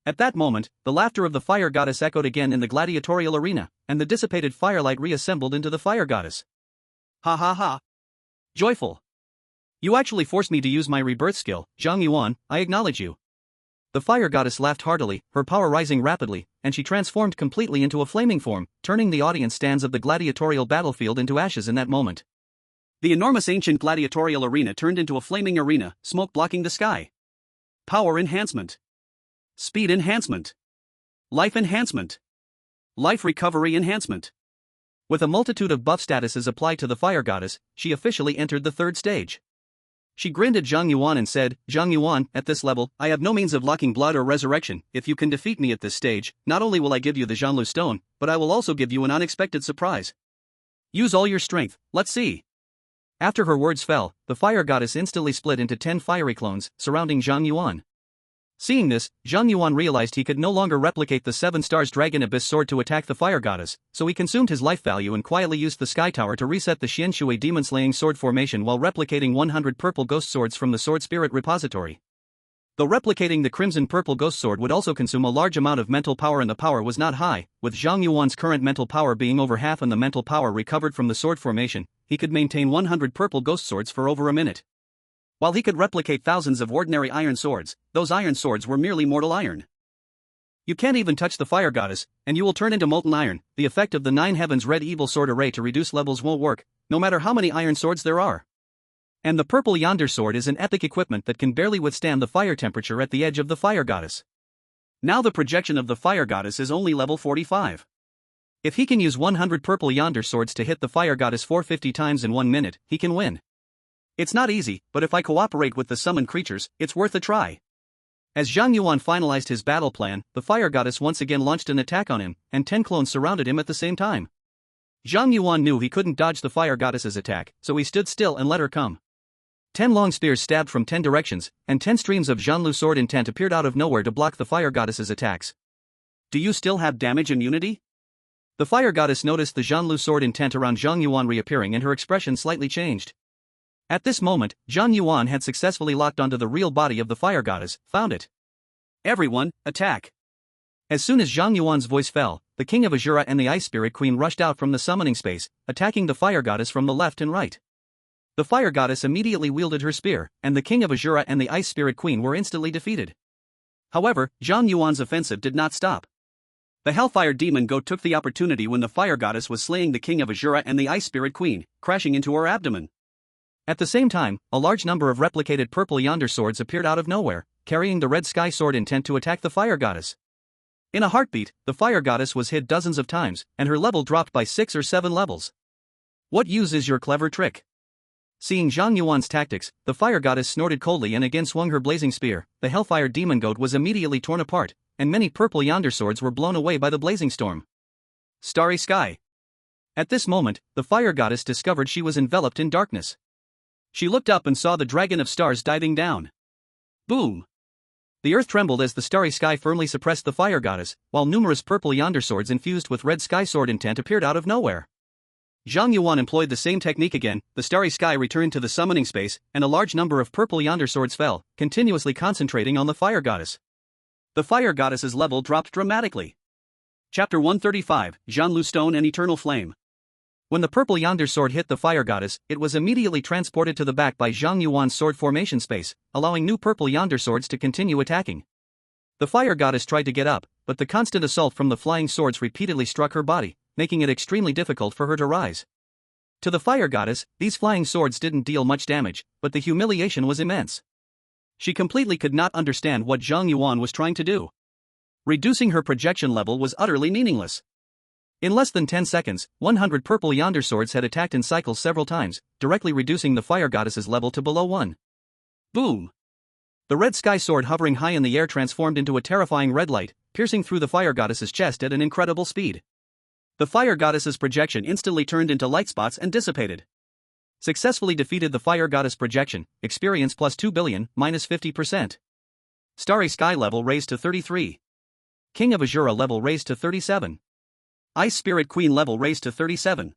At that moment, the laughter of the fire goddess echoed again in the gladiatorial arena, and the dissipated firelight reassembled into the fire goddess. Ha ha ha. Joyful. You actually forced me to use my rebirth skill, Zhang Yuan, I acknowledge you. The fire goddess laughed heartily, her power rising rapidly, and she transformed completely into a flaming form, turning the audience stands of the gladiatorial battlefield into ashes in that moment. The enormous ancient gladiatorial arena turned into a flaming arena, smoke blocking the sky. Power enhancement. Speed enhancement. Life enhancement. Life recovery enhancement. With a multitude of buff statuses applied to the fire goddess, she officially entered the 3rd stage. She grinned at Zhang Yuan and said, Zhang Yuan, at this level, I have no means of locking blood or resurrection. If you can defeat me at this stage, not only will I give you the Zhanlu stone, but I will also give you an unexpected surprise. Use all your strength, let's see. After her words fell, the fire goddess instantly split into 10 fiery clones, surrounding Zhang Yuan. Seeing this, Zhang Yuan realized he could no longer replicate the 7 stars dragon abyss sword to attack the fire goddess, so he consumed his life value and quietly used the sky tower to reset the Xue'er demon slaying sword formation while replicating 100 purple ghost swords from the sword spirit repository. Though replicating the crimson purple ghost sword would also consume a large amount of mental power and the power was not high, with Zhang Yuan's current mental power being over half and the mental power recovered from the sword formation, he could maintain 100 purple ghost swords for over a minute. While he could replicate thousands of ordinary iron swords, those iron swords were merely mortal iron. You can't even touch the fire goddess, and you will turn into molten iron. The effect of the 9 heavens red evil sword array to reduce levels won't work, no matter how many iron swords there are. And the purple yonder sword is an epic equipment that can barely withstand the fire temperature at the edge of the fire goddess. Now the projection of the fire goddess is only level 45. If he can use 100 purple yonder swords to hit the fire goddess 450 times in 1 minute, he can win. It's not easy, but if I cooperate with the summoned creatures, it's worth a try. As Zhang Yuan finalized his battle plan, the fire goddess once again launched an attack on him, and 10 clones surrounded him at the same time. Zhang Yuan knew he couldn't dodge the fire goddess's attack, so he stood still and let her come. 10 long spears stabbed from 10 directions, and 10 streams of Zhanlu sword intent appeared out of nowhere to block the fire goddess's attacks. Do you still have damage immunity? The fire goddess noticed the Zhanlu sword intent around Zhang Yuan reappearing and her expression slightly changed. At this moment, Zhang Yuan had successfully locked onto the real body of the fire goddess, found it. Everyone, attack! As soon as Zhang Yuan's voice fell, the king of Xue'er and the ice spirit queen rushed out from the summoning space, attacking the fire goddess from the left and right. The fire goddess immediately wielded her spear, and the king of Xue'er and the ice spirit queen were instantly defeated. However, Zhang Yuan's offensive did not stop. The hellfire demon goat took the opportunity when the fire goddess was slaying the king of Xue'er and the ice spirit queen, crashing into her abdomen. At the same time, a large number of replicated purple yonder swords appeared out of nowhere, carrying the red sky sword intent to attack the fire goddess. In a heartbeat, the fire goddess was hit dozens of times, and her level dropped by 6 or 7 levels. What use is your clever trick? Seeing Zhang Yuan's tactics, the fire goddess snorted coldly and again swung her blazing spear. The hellfire demon goat was immediately torn apart, and many purple yonder swords were blown away by the blazing storm. Starry sky. At this moment, the fire goddess discovered she was enveloped in darkness. She looked up and saw the dragon of stars diving down. Boom! The earth trembled as the starry sky firmly suppressed the fire goddess, while numerous purple yonder swords infused with red sky sword intent appeared out of nowhere. Zhang Yuan employed the same technique again. The starry sky returned to the summoning space, and a large number of purple yonder swords fell, continuously concentrating on the fire goddess. The fire goddess's level dropped dramatically. Chapter 135, Zhanlu Stone and Eternal Flame. When the purple yonder sword hit the fire goddess, it was immediately transported to the back by Zhang Yuan's sword formation space, allowing new purple yonder swords to continue attacking. The fire goddess tried to get up, but the constant assault from the flying swords repeatedly struck her body, making it extremely difficult for her to rise. To the fire goddess, these flying swords didn't deal much damage, but the humiliation was immense. She completely could not understand what Zhang Yuan was trying to do. Reducing her projection level was utterly meaningless. In less than 10 seconds, 100 purple yonder swords had attacked in cycles several times, directly reducing the fire goddess's level to below 1. Boom! The red sky sword hovering high in the air transformed into a terrifying red light, piercing through the fire goddess's chest at an incredible speed. The fire goddess's projection instantly turned into light spots and dissipated. Successfully defeated the fire goddess projection, experience plus 2 billion, minus 50%. Starry sky level raised to 33. King of Xue'er level raised to 37. Ice Spirit Queen level raised to 37.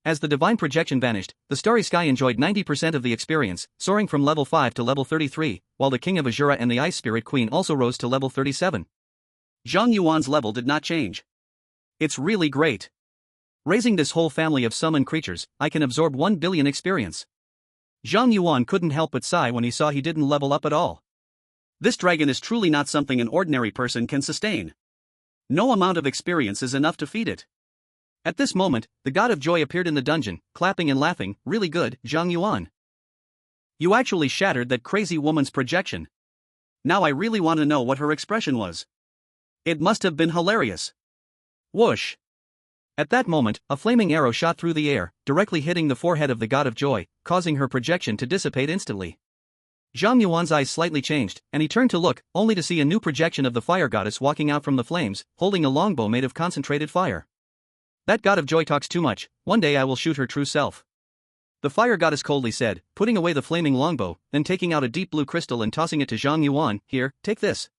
As the divine projection vanished, the starry sky enjoyed 90% of the experience, soaring from level 5 to level 33, while the King of Xue'er and the Ice Spirit Queen also rose to level 37. Zhang Yuan's level did not change. It's really great. Raising this whole family of summoned creatures, I can absorb 1 billion experience. Zhang Yuan couldn't help but sigh when he saw he didn't level up at all. This dragon is truly not something an ordinary person can sustain. No amount of experience is enough to feed it. At this moment, the god of joy appeared in the dungeon, clapping and laughing. Really good, Zhang Yuan. You actually shattered that crazy woman's projection. Now I really want to know what her expression was. It must have been hilarious. Whoosh! At that moment, a flaming arrow shot through the air, directly hitting the forehead of the god of joy, causing her projection to dissipate instantly. Zhang Yuan's eyes slightly changed, and he turned to look, only to see a new projection of the fire goddess walking out from the flames, holding a longbow made of concentrated fire. That god of joy talks too much, one day I will shoot her true self. The fire goddess coldly said, putting away the flaming longbow, then taking out a deep blue crystal and tossing it to Zhang Yuan. Here, take this.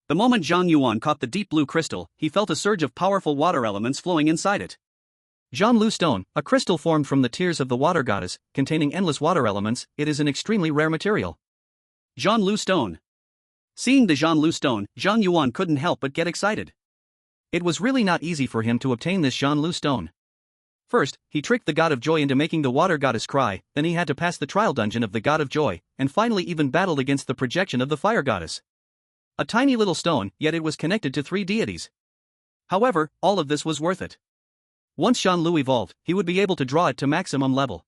The moment Zhang Yuan caught the deep blue crystal, he felt a surge of powerful water elements flowing inside it. Zhanlu Stone, a crystal formed from the tears of the water goddess, containing endless water elements, it is an extremely rare material. Zhanlu Stone. Seeing the Zhanlu Stone, Zhang Yuan couldn't help but get excited. It was really not easy for him to obtain this Zhanlu Stone. First, he tricked the god of joy into making the water goddess cry, then he had to pass the trial dungeon of the god of joy, and finally even battled against the projection of the fire goddess. A tiny little stone, yet it was connected to 3 deities. However, all of this was worth it. Once Zhanlu evolved, he would be able to draw it to maximum level.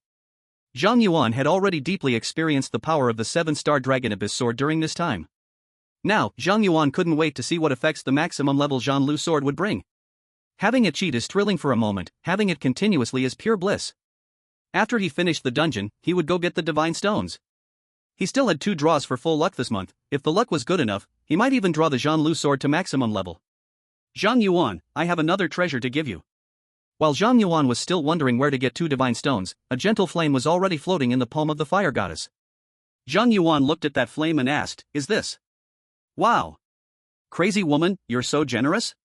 Zhang Yuan had already deeply experienced the power of the 7-star dragon abyss sword during this time. Now, Zhang Yuan couldn't wait to see what effects the maximum level Zhanlu sword would bring. Having a cheat is thrilling for a moment, having it continuously is pure bliss. After he finished the dungeon, he would go get the divine stones. He still had 2 draws for full luck this month. If the luck was good enough, he might even draw the Zhanlu sword to maximum level. Zhang Yuan, I have another treasure to give you. While Zhang Yuan was still wondering where to get 2 divine stones, a gentle flame was already floating in the palm of the fire goddess. Zhang Yuan looked at that flame and asked, "Is this? Wow. Crazy woman, you're so generous?"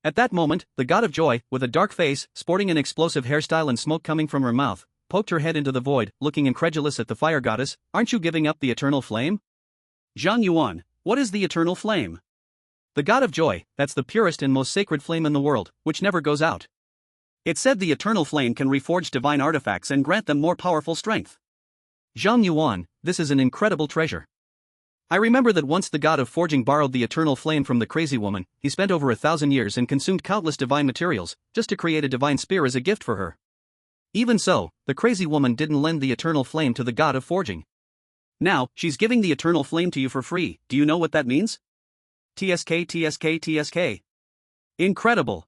At that moment, the god of joy, with a dark face, sporting an explosive hairstyle and smoke coming from her mouth, poked her head into the void, looking incredulous at the fire goddess. "Aren't you giving up the eternal flame?" Zhang Yuan, what is the eternal flame? The god of joy, that's the purest and most sacred flame in the world, which never goes out. It said the eternal flame can reforge divine artifacts and grant them more powerful strength. Zhang Yuan, this is an incredible treasure. I remember that once the god of forging borrowed the eternal flame from the crazy woman, he spent over 1,000 years and consumed countless divine materials, just to create a divine spear as a gift for her. Even so, the crazy woman didn't lend the eternal flame to the god of forging. Now, she's giving the eternal flame to you for free. Do you know what that means? TSK TSK TSK. Incredible.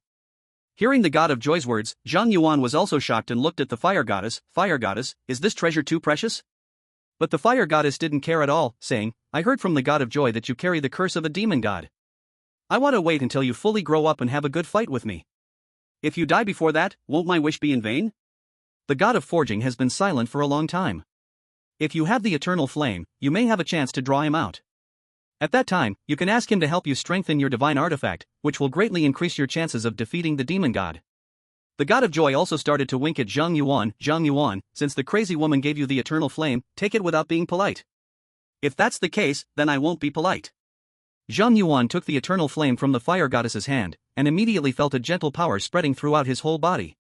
Hearing the god of joy's words, Zhang Yuan was also shocked and looked at the fire goddess. Fire goddess, is this treasure too precious? But the fire goddess didn't care at all, saying, I heard from the god of joy that you carry the curse of a demon god. I want to wait until you fully grow up and have a good fight with me. If you die before that, won't my wish be in vain? The god of forging has been silent for a long time. If you have the eternal flame, you may have a chance to draw him out. At that time, you can ask him to help you strengthen your divine artifact, which will greatly increase your chances of defeating the demon god. The god of joy also started to wink at Zhang Yuan, since the crazy woman gave you the eternal flame, take it without being polite. If that's the case, then I won't be polite. Zhang Yuan took the eternal flame from the fire goddess's hand, and immediately felt a gentle power spreading throughout his whole body.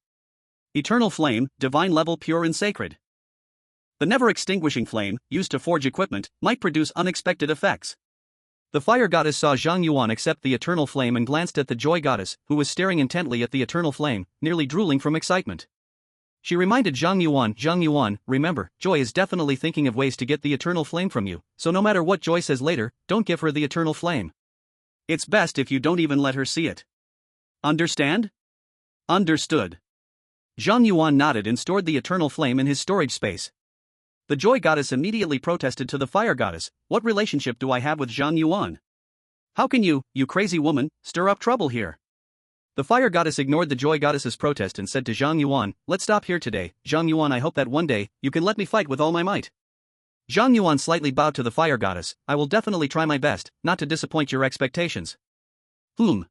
Eternal flame, divine level pure and sacred. The never-extinguishing flame, used to forge equipment, might produce unexpected effects. The fire goddess saw Zhang Yuan accept the eternal flame and glanced at the joy goddess, who was staring intently at the eternal flame, nearly drooling from excitement. She reminded Zhang Yuan, remember, Joy is definitely thinking of ways to get the eternal flame from you, so no matter what Joy says later, don't give her the eternal flame. It's best if you don't even let her see it. Understand? Understood. Zhang Yuan nodded and stored the eternal flame in his storage space. The joy goddess immediately protested to the fire goddess, what relationship do I have with Zhang Yuan? How can you crazy woman, stir up trouble here? The fire goddess ignored the joy goddess's protest and said to Zhang Yuan, let's stop here today, Zhang Yuan, I hope that one day, you can let me fight with all my might. Zhang Yuan slightly bowed to the fire goddess, I will definitely try my best, not to disappoint your expectations. The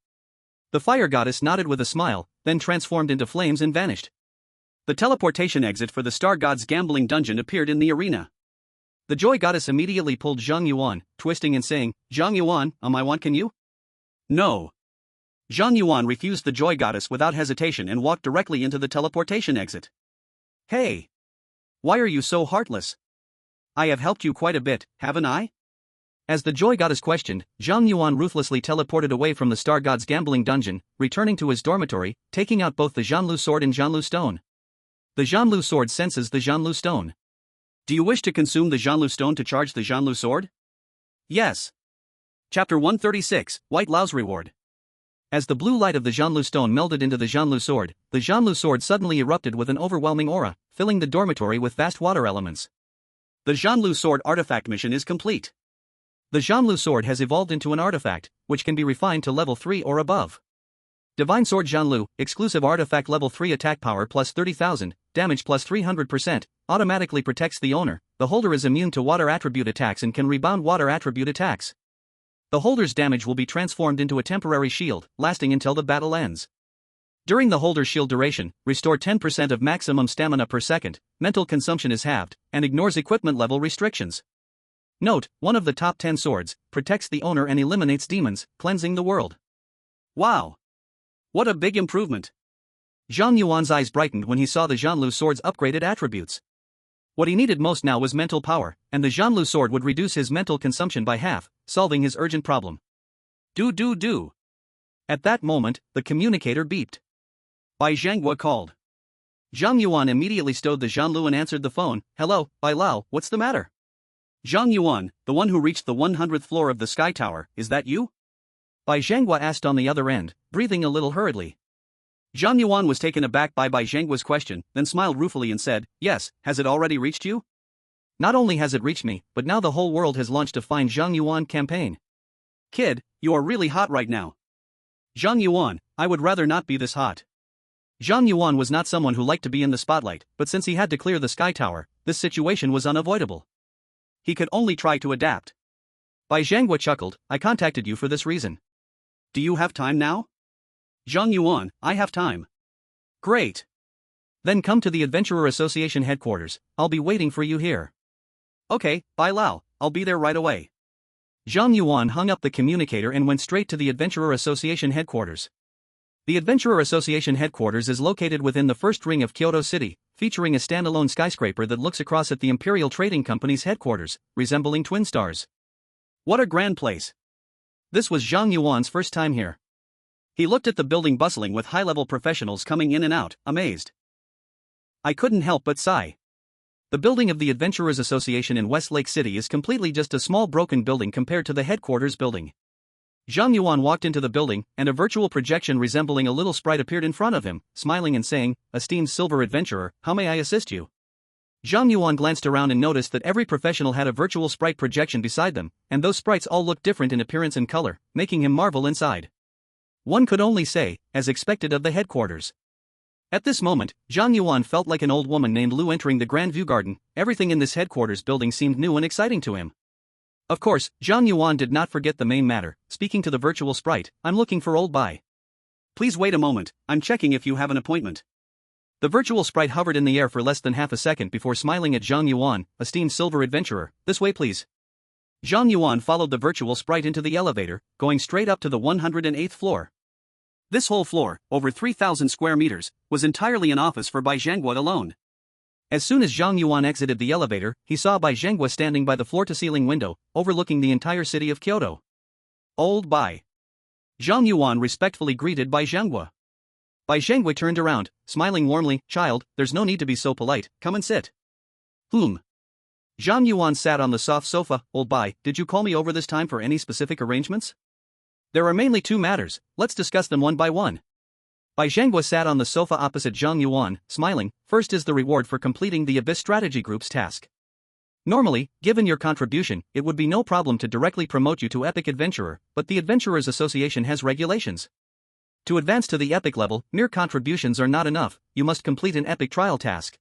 fire goddess nodded with a smile, then transformed into flames and vanished. The teleportation exit for the Star God's gambling dungeon appeared in the arena. The joy goddess immediately pulled Zhang Yuan, twisting and saying, Zhang Yuan, I want can you? No. Zhang Yuan refused the joy goddess without hesitation and walked directly into the teleportation exit. Hey! Why are you so heartless? I have helped you quite a bit, haven't I? As the joy goddess questioned, Zhang Yuan ruthlessly teleported away from the Star God's gambling dungeon, returning to his dormitory, taking out both the Zhanlu sword and Zhanlu stone. The Zhanlu sword senses the Zhanlu stone. Do you wish to consume the Zhanlu stone to charge the Zhanlu sword? Yes. Chapter 136, White Lao's Reward. As the blue light of the Zhanlu stone melded into the Zhanlu sword suddenly erupted with an overwhelming aura, filling the dormitory with vast water elements. The Zhanlu Sword artifact mission is complete. The Zhanlu Sword has evolved into an artifact, which can be refined to level 3 or above. Divine Sword Zhanlu, exclusive artifact level 3 attack power plus 30,000, damage plus 300%, automatically protects the owner. The holder is immune to water attribute attacks and can rebound water attribute attacks. The holder's damage will be transformed into a temporary shield, lasting until the battle ends. During the holder's shield duration, restore 10% of maximum stamina per second, mental consumption is halved, and ignores equipment level restrictions. Note, one of the top 10 swords, protects the owner and eliminates demons, cleansing the world. Wow! What a big improvement! Zhang Yuan's eyes brightened when he saw the Zhanlu sword's upgraded attributes. What he needed most now was mental power, and the Zhanlu sword would reduce his mental consumption by half, solving his urgent problem. Do. At that moment, the communicator beeped. Bai Zhanghua called. Zhang Yuan immediately stowed the Zhanlu and answered the phone. Hello, Bai Lao, what's the matter? Zhang Yuan, the one who reached the 100th floor of the Sky Tower, is that you? Bai Zhanghua asked on the other end, breathing a little hurriedly. Zhang Yuan was taken aback by Bai Zhanghua's question, then smiled ruefully and said, yes, has it already reached you? Not only has it reached me, but now the whole world has launched a Find Zhang Yuan campaign. Kid, you are really hot right now. Zhang Yuan, I would rather not be this hot. Zhang Yuan was not someone who liked to be in the spotlight, but since he had to clear the Sky Tower, this situation was unavoidable. He could only try to adapt. Bai Zhanghua chuckled, I contacted you for this reason. Do you have time now? Zhang Yuan, I have time. Great. Then come to the Adventurer Association headquarters, I'll be waiting for you here. Okay, Bai Lao, I'll be there right away. Zhang Yuan hung up the communicator and went straight to the Adventurer Association headquarters. The Adventurer Association headquarters is located within the first ring of Kyoto City, featuring a standalone skyscraper that looks across at the Imperial Trading Company's headquarters, resembling twin stars. What a grand place! This was Zhang Yuan's first time here. He looked at the building bustling with high-level professionals coming in and out, amazed. I couldn't help but sigh. The building of the Adventurers Association in Westlake City is completely just a small broken building compared to the headquarters building. Zhang Yuan walked into the building, and a virtual projection resembling a little sprite appeared in front of him, smiling and saying, Esteemed Silver Adventurer, how may I assist you? Zhang Yuan glanced around and noticed that every professional had a virtual sprite projection beside them, and those sprites all looked different in appearance and color, making him marvel inside. One could only say, as expected of the headquarters. At this moment, Zhang Yuan felt like an old woman named Lu entering the Grand View Garden. Everything in this headquarters building seemed new and exciting to him. Of course, Zhang Yuan did not forget the main matter, speaking to the virtual sprite, I'm looking for old Bai. Please wait a moment, I'm checking if you have an appointment. The virtual sprite hovered in the air for less than half a second before smiling at Zhang Yuan, Esteemed Silver Adventurer, this way please. Zhang Yuan followed the virtual sprite into the elevator, going straight up to the 108th floor. This whole floor, over 3,000 square meters, was entirely an office for Bai Zhanghua alone. As soon as Zhang Yuan exited the elevator, he saw Bai Zhanghua standing by the floor-to-ceiling window, overlooking the entire city of Kyoto. Old Bai. Zhang Yuan respectfully greeted Bai Zhanghua. Bai Zhanghua turned around, smiling warmly, child, there's no need to be so polite, come and sit. Zhang Yuan sat on the soft sofa. Old Bai, did you call me over this time for any specific arrangements? There are mainly two matters, let's discuss them one by one. Bai Zhanghua sat on the sofa opposite Zhang Yuan, smiling. First is the reward for completing the Abyss Strategy Group's task. Normally, given your contribution, it would be no problem to directly promote you to Epic Adventurer, but the Adventurers Association has regulations. To advance to the Epic level, mere contributions are not enough, you must complete an Epic trial task.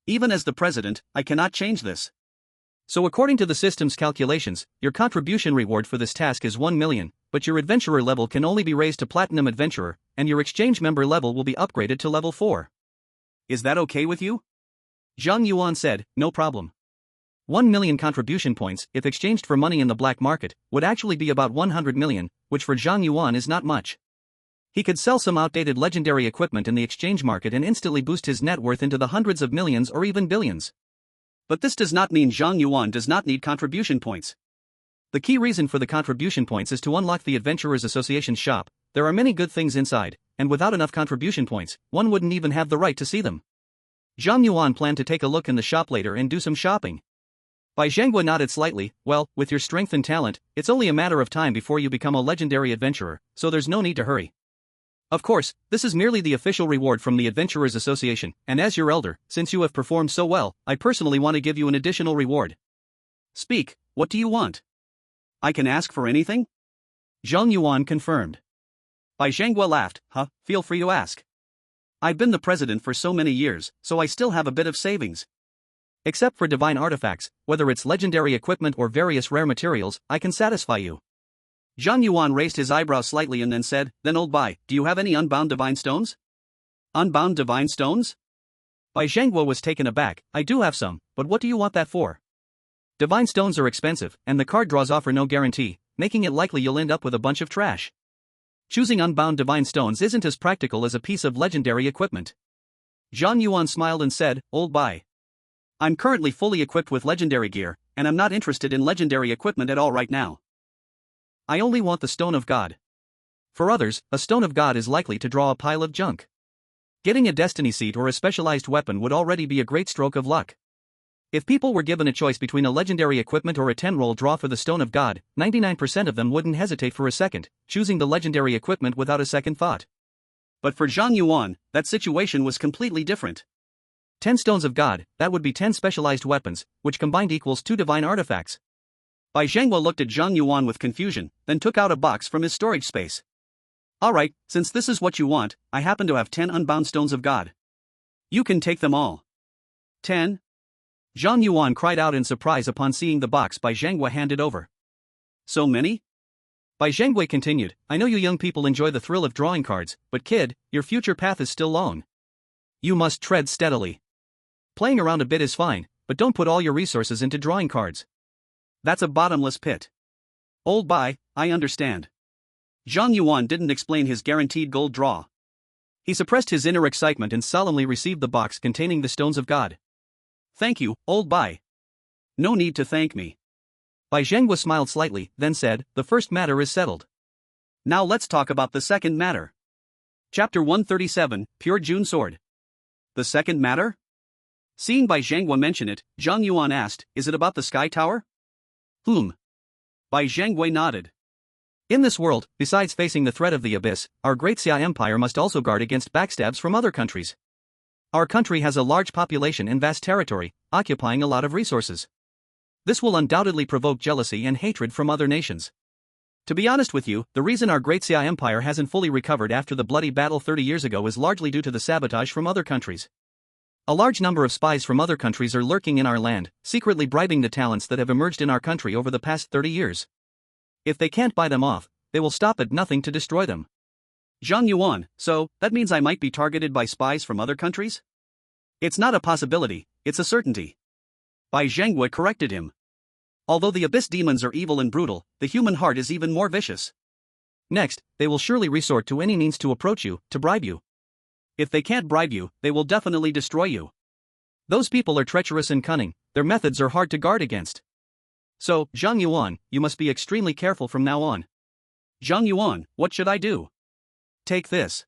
Even as the president, I cannot change this. So according to the system's calculations, your contribution reward for this task is 1 million, but your adventurer level can only be raised to Platinum Adventurer, and your exchange member level will be upgraded to level 4. Is that okay with you? Zhang Yuan said, no problem. 1 million contribution points, if exchanged for money in the black market, would actually be about 100 million, which for Zhang Yuan is not much. He could sell some outdated legendary equipment in the exchange market and instantly boost his net worth into the hundreds of millions or even billions. But this does not mean Zhang Yuan does not need contribution points. The key reason for the contribution points is to unlock the Adventurers Association shop. There are many good things inside, and without enough contribution points, one wouldn't even have the right to see them. Zhang Yuan planned to take a look in the shop later and do some shopping. Bai Zhanghua nodded slightly. Well, with your strength and talent, it's only a matter of time before you become a legendary adventurer, so there's no need to hurry. Of course, this is merely the official reward from the Adventurers Association, and as your elder, since you have performed so well, I personally want to give you an additional reward. Speak, what do you want? I can ask for anything? Zhang Yuan confirmed. Bai Zhanghua laughed, feel free to ask. I've been the president for so many years, so I still have a bit of savings. Except for divine artifacts, whether it's legendary equipment or various rare materials, I can satisfy you. Zhang Yuan raised his eyebrows slightly and then said, then old Bai, do you have any unbound divine stones? Unbound divine stones? Bai Zhanghua was taken aback. I do have some, but what do you want that for? Divine stones are expensive, and the card draws offer no guarantee, making it likely you'll end up with a bunch of trash. Choosing unbound divine stones isn't as practical as a piece of legendary equipment. Zhang Yuan smiled and said, old Bai. I'm currently fully equipped with legendary gear, and I'm not interested in legendary equipment at all right now. I only want the Stone of God. For others, a Stone of God is likely to draw a pile of junk. Getting a destiny seat or a specialized weapon would already be a great stroke of luck. If people were given a choice between a legendary equipment or a 10-roll draw for the Stone of God, 99% of them wouldn't hesitate for a second, choosing the legendary equipment without a second thought. But for Zhang Yuan, that situation was completely different. 10 Stones of God, that would be 10 specialized weapons, which combined equals 2 divine artifacts. Bai Zhanghua looked at Zhang Yuan with confusion, then took out a box from his storage space. Alright, since this is what you want, I happen to have 10 unbound Stones of God. You can take them all. 10? Zhang Yuan cried out in surprise upon seeing the box Bai Zhanghua handed over. So many? Bai Zhanghua continued, I know you young people enjoy the thrill of drawing cards, but kid, your future path is still long. You must tread steadily. Playing around a bit is fine, but don't put all your resources into drawing cards. That's a bottomless pit. Old Bai, I understand. Zhang Yuan didn't explain his guaranteed gold draw. He suppressed his inner excitement and solemnly received the box containing the Stones of God. Thank you, old Bai. No need to thank me. Bai Zhanghua smiled slightly, then said, the first matter is settled. Now let's talk about the second matter. Chapter 137, Pure June Sword. The second matter? Seeing Bai Zhanghua mention it, Zhang Yuan asked, is it about the Sky Tower? Bai Zhanghua nodded. In this world, besides facing the threat of the Abyss, our great Xue'er Empire must also guard against backstabs from other countries. Our country has a large population and vast territory, occupying a lot of resources. This will undoubtedly provoke jealousy and hatred from other nations. To be honest with you, the reason our great Xue'er Empire hasn't fully recovered after the bloody battle 30 years ago is largely due to the sabotage from other countries. A large number of spies from other countries are lurking in our land, secretly bribing the talents that have emerged in our country over the past 30 years. If they can't buy them off, they will stop at nothing to destroy them. Zhang Yuan, so, that means I might be targeted by spies from other countries? It's not a possibility, it's a certainty. Bai Zhanghua corrected him. Although the Abyss demons are evil and brutal, the human heart is even more vicious. Next, they will surely resort to any means to approach you, to bribe you. If they can't bribe you, they will definitely destroy you. Those people are treacherous and cunning, their methods are hard to guard against. So, Zhang Yuan, you must be extremely careful from now on. Zhang Yuan, what should I do? Take this.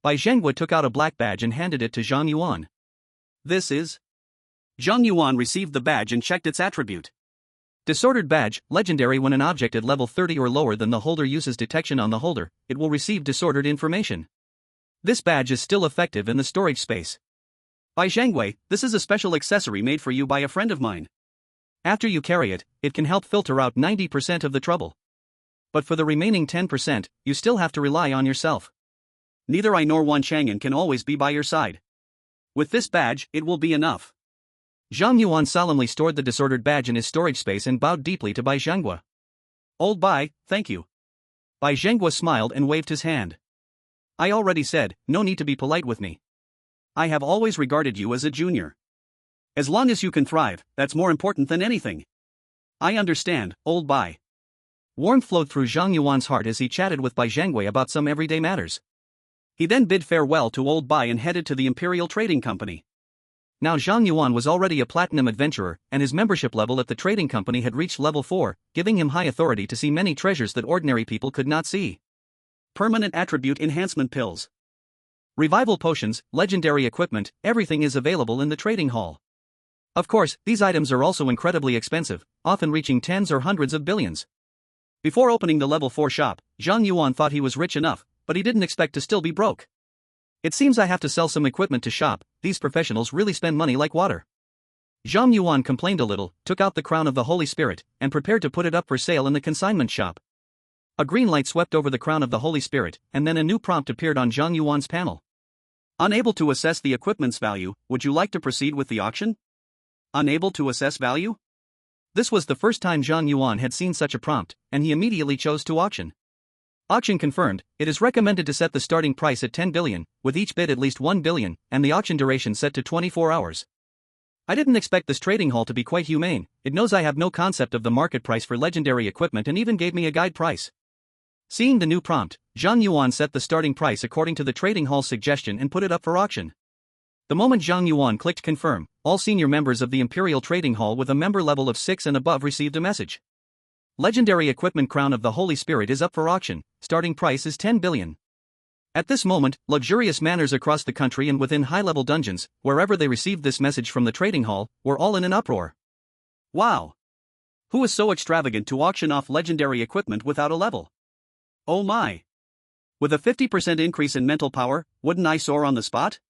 Bai Zhanghua took out a black badge and handed it to Zhang Yuan. This is? Zhang Yuan received the badge and checked its attribute. Disordered badge, legendary. When an object at level 30 or lower than the holder uses detection on the holder, it will receive disordered information. This badge is still effective in the storage space. Bai Zhanghua, this is a special accessory made for you by a friend of mine. After you carry it, it can help filter out 90% of the trouble. But for the remaining 10%, you still have to rely on yourself. Neither I nor Wan Chang'an can always be by your side. With this badge, it will be enough. Zhang Yuan solemnly stored the disordered badge in his storage space and bowed deeply to Bai Zhanghua. Old Bai, thank you. Bai Zhanghua smiled and waved his hand. I already said, no need to be polite with me. I have always regarded you as a junior. As long as you can thrive, that's more important than anything. I understand, old Bai. Warmth flowed through Zhang Yuan's heart as he chatted with Bai Zhanghua about some everyday matters. He then bid farewell to old Bai and headed to the Imperial Trading Company. Now Zhang Yuan was already a platinum adventurer, and his membership level at the trading company had reached level 4, giving him high authority to see many treasures that ordinary people could not see. Permanent attribute enhancement pills. Revival potions, legendary equipment, everything is available in the trading hall. Of course, these items are also incredibly expensive, often reaching tens or hundreds of billions. Before opening the level 4 shop, Zhang Yuan thought he was rich enough, but he didn't expect to still be broke. It seems I have to sell some equipment to shop, these professionals really spend money like water. Zhang Yuan complained a little, took out the crown of the Holy Spirit, and prepared to put it up for sale in the consignment shop. A green light swept over the crown of the Holy Spirit, and then a new prompt appeared on Zhang Yuan's panel. Unable to assess the equipment's value, would you like to proceed with the auction? Unable to assess value? This was the first time Zhang Yuan had seen such a prompt, and he immediately chose to auction. Auction confirmed, it is recommended to set the starting price at 10 billion, with each bid at least 1 billion, and the auction duration set to 24 hours. I didn't expect this trading hall to be quite humane, it knows I have no concept of the market price for legendary equipment and even gave me a guide price. Seeing the new prompt, Zhang Yuan set the starting price according to the trading hall's suggestion and put it up for auction. The moment Zhang Yuan clicked confirm, all senior members of the Imperial Trading Hall with a member level of 6 and above received a message. Legendary equipment crown of the Holy Spirit is up for auction, starting price is 10 billion. At this moment, luxurious manors across the country and within high-level dungeons, wherever they received this message from the trading hall, were all in an uproar. Wow! Who is so extravagant to auction off legendary equipment without a level? Oh my! With a 50% increase in mental power, wouldn't I soar on the spot?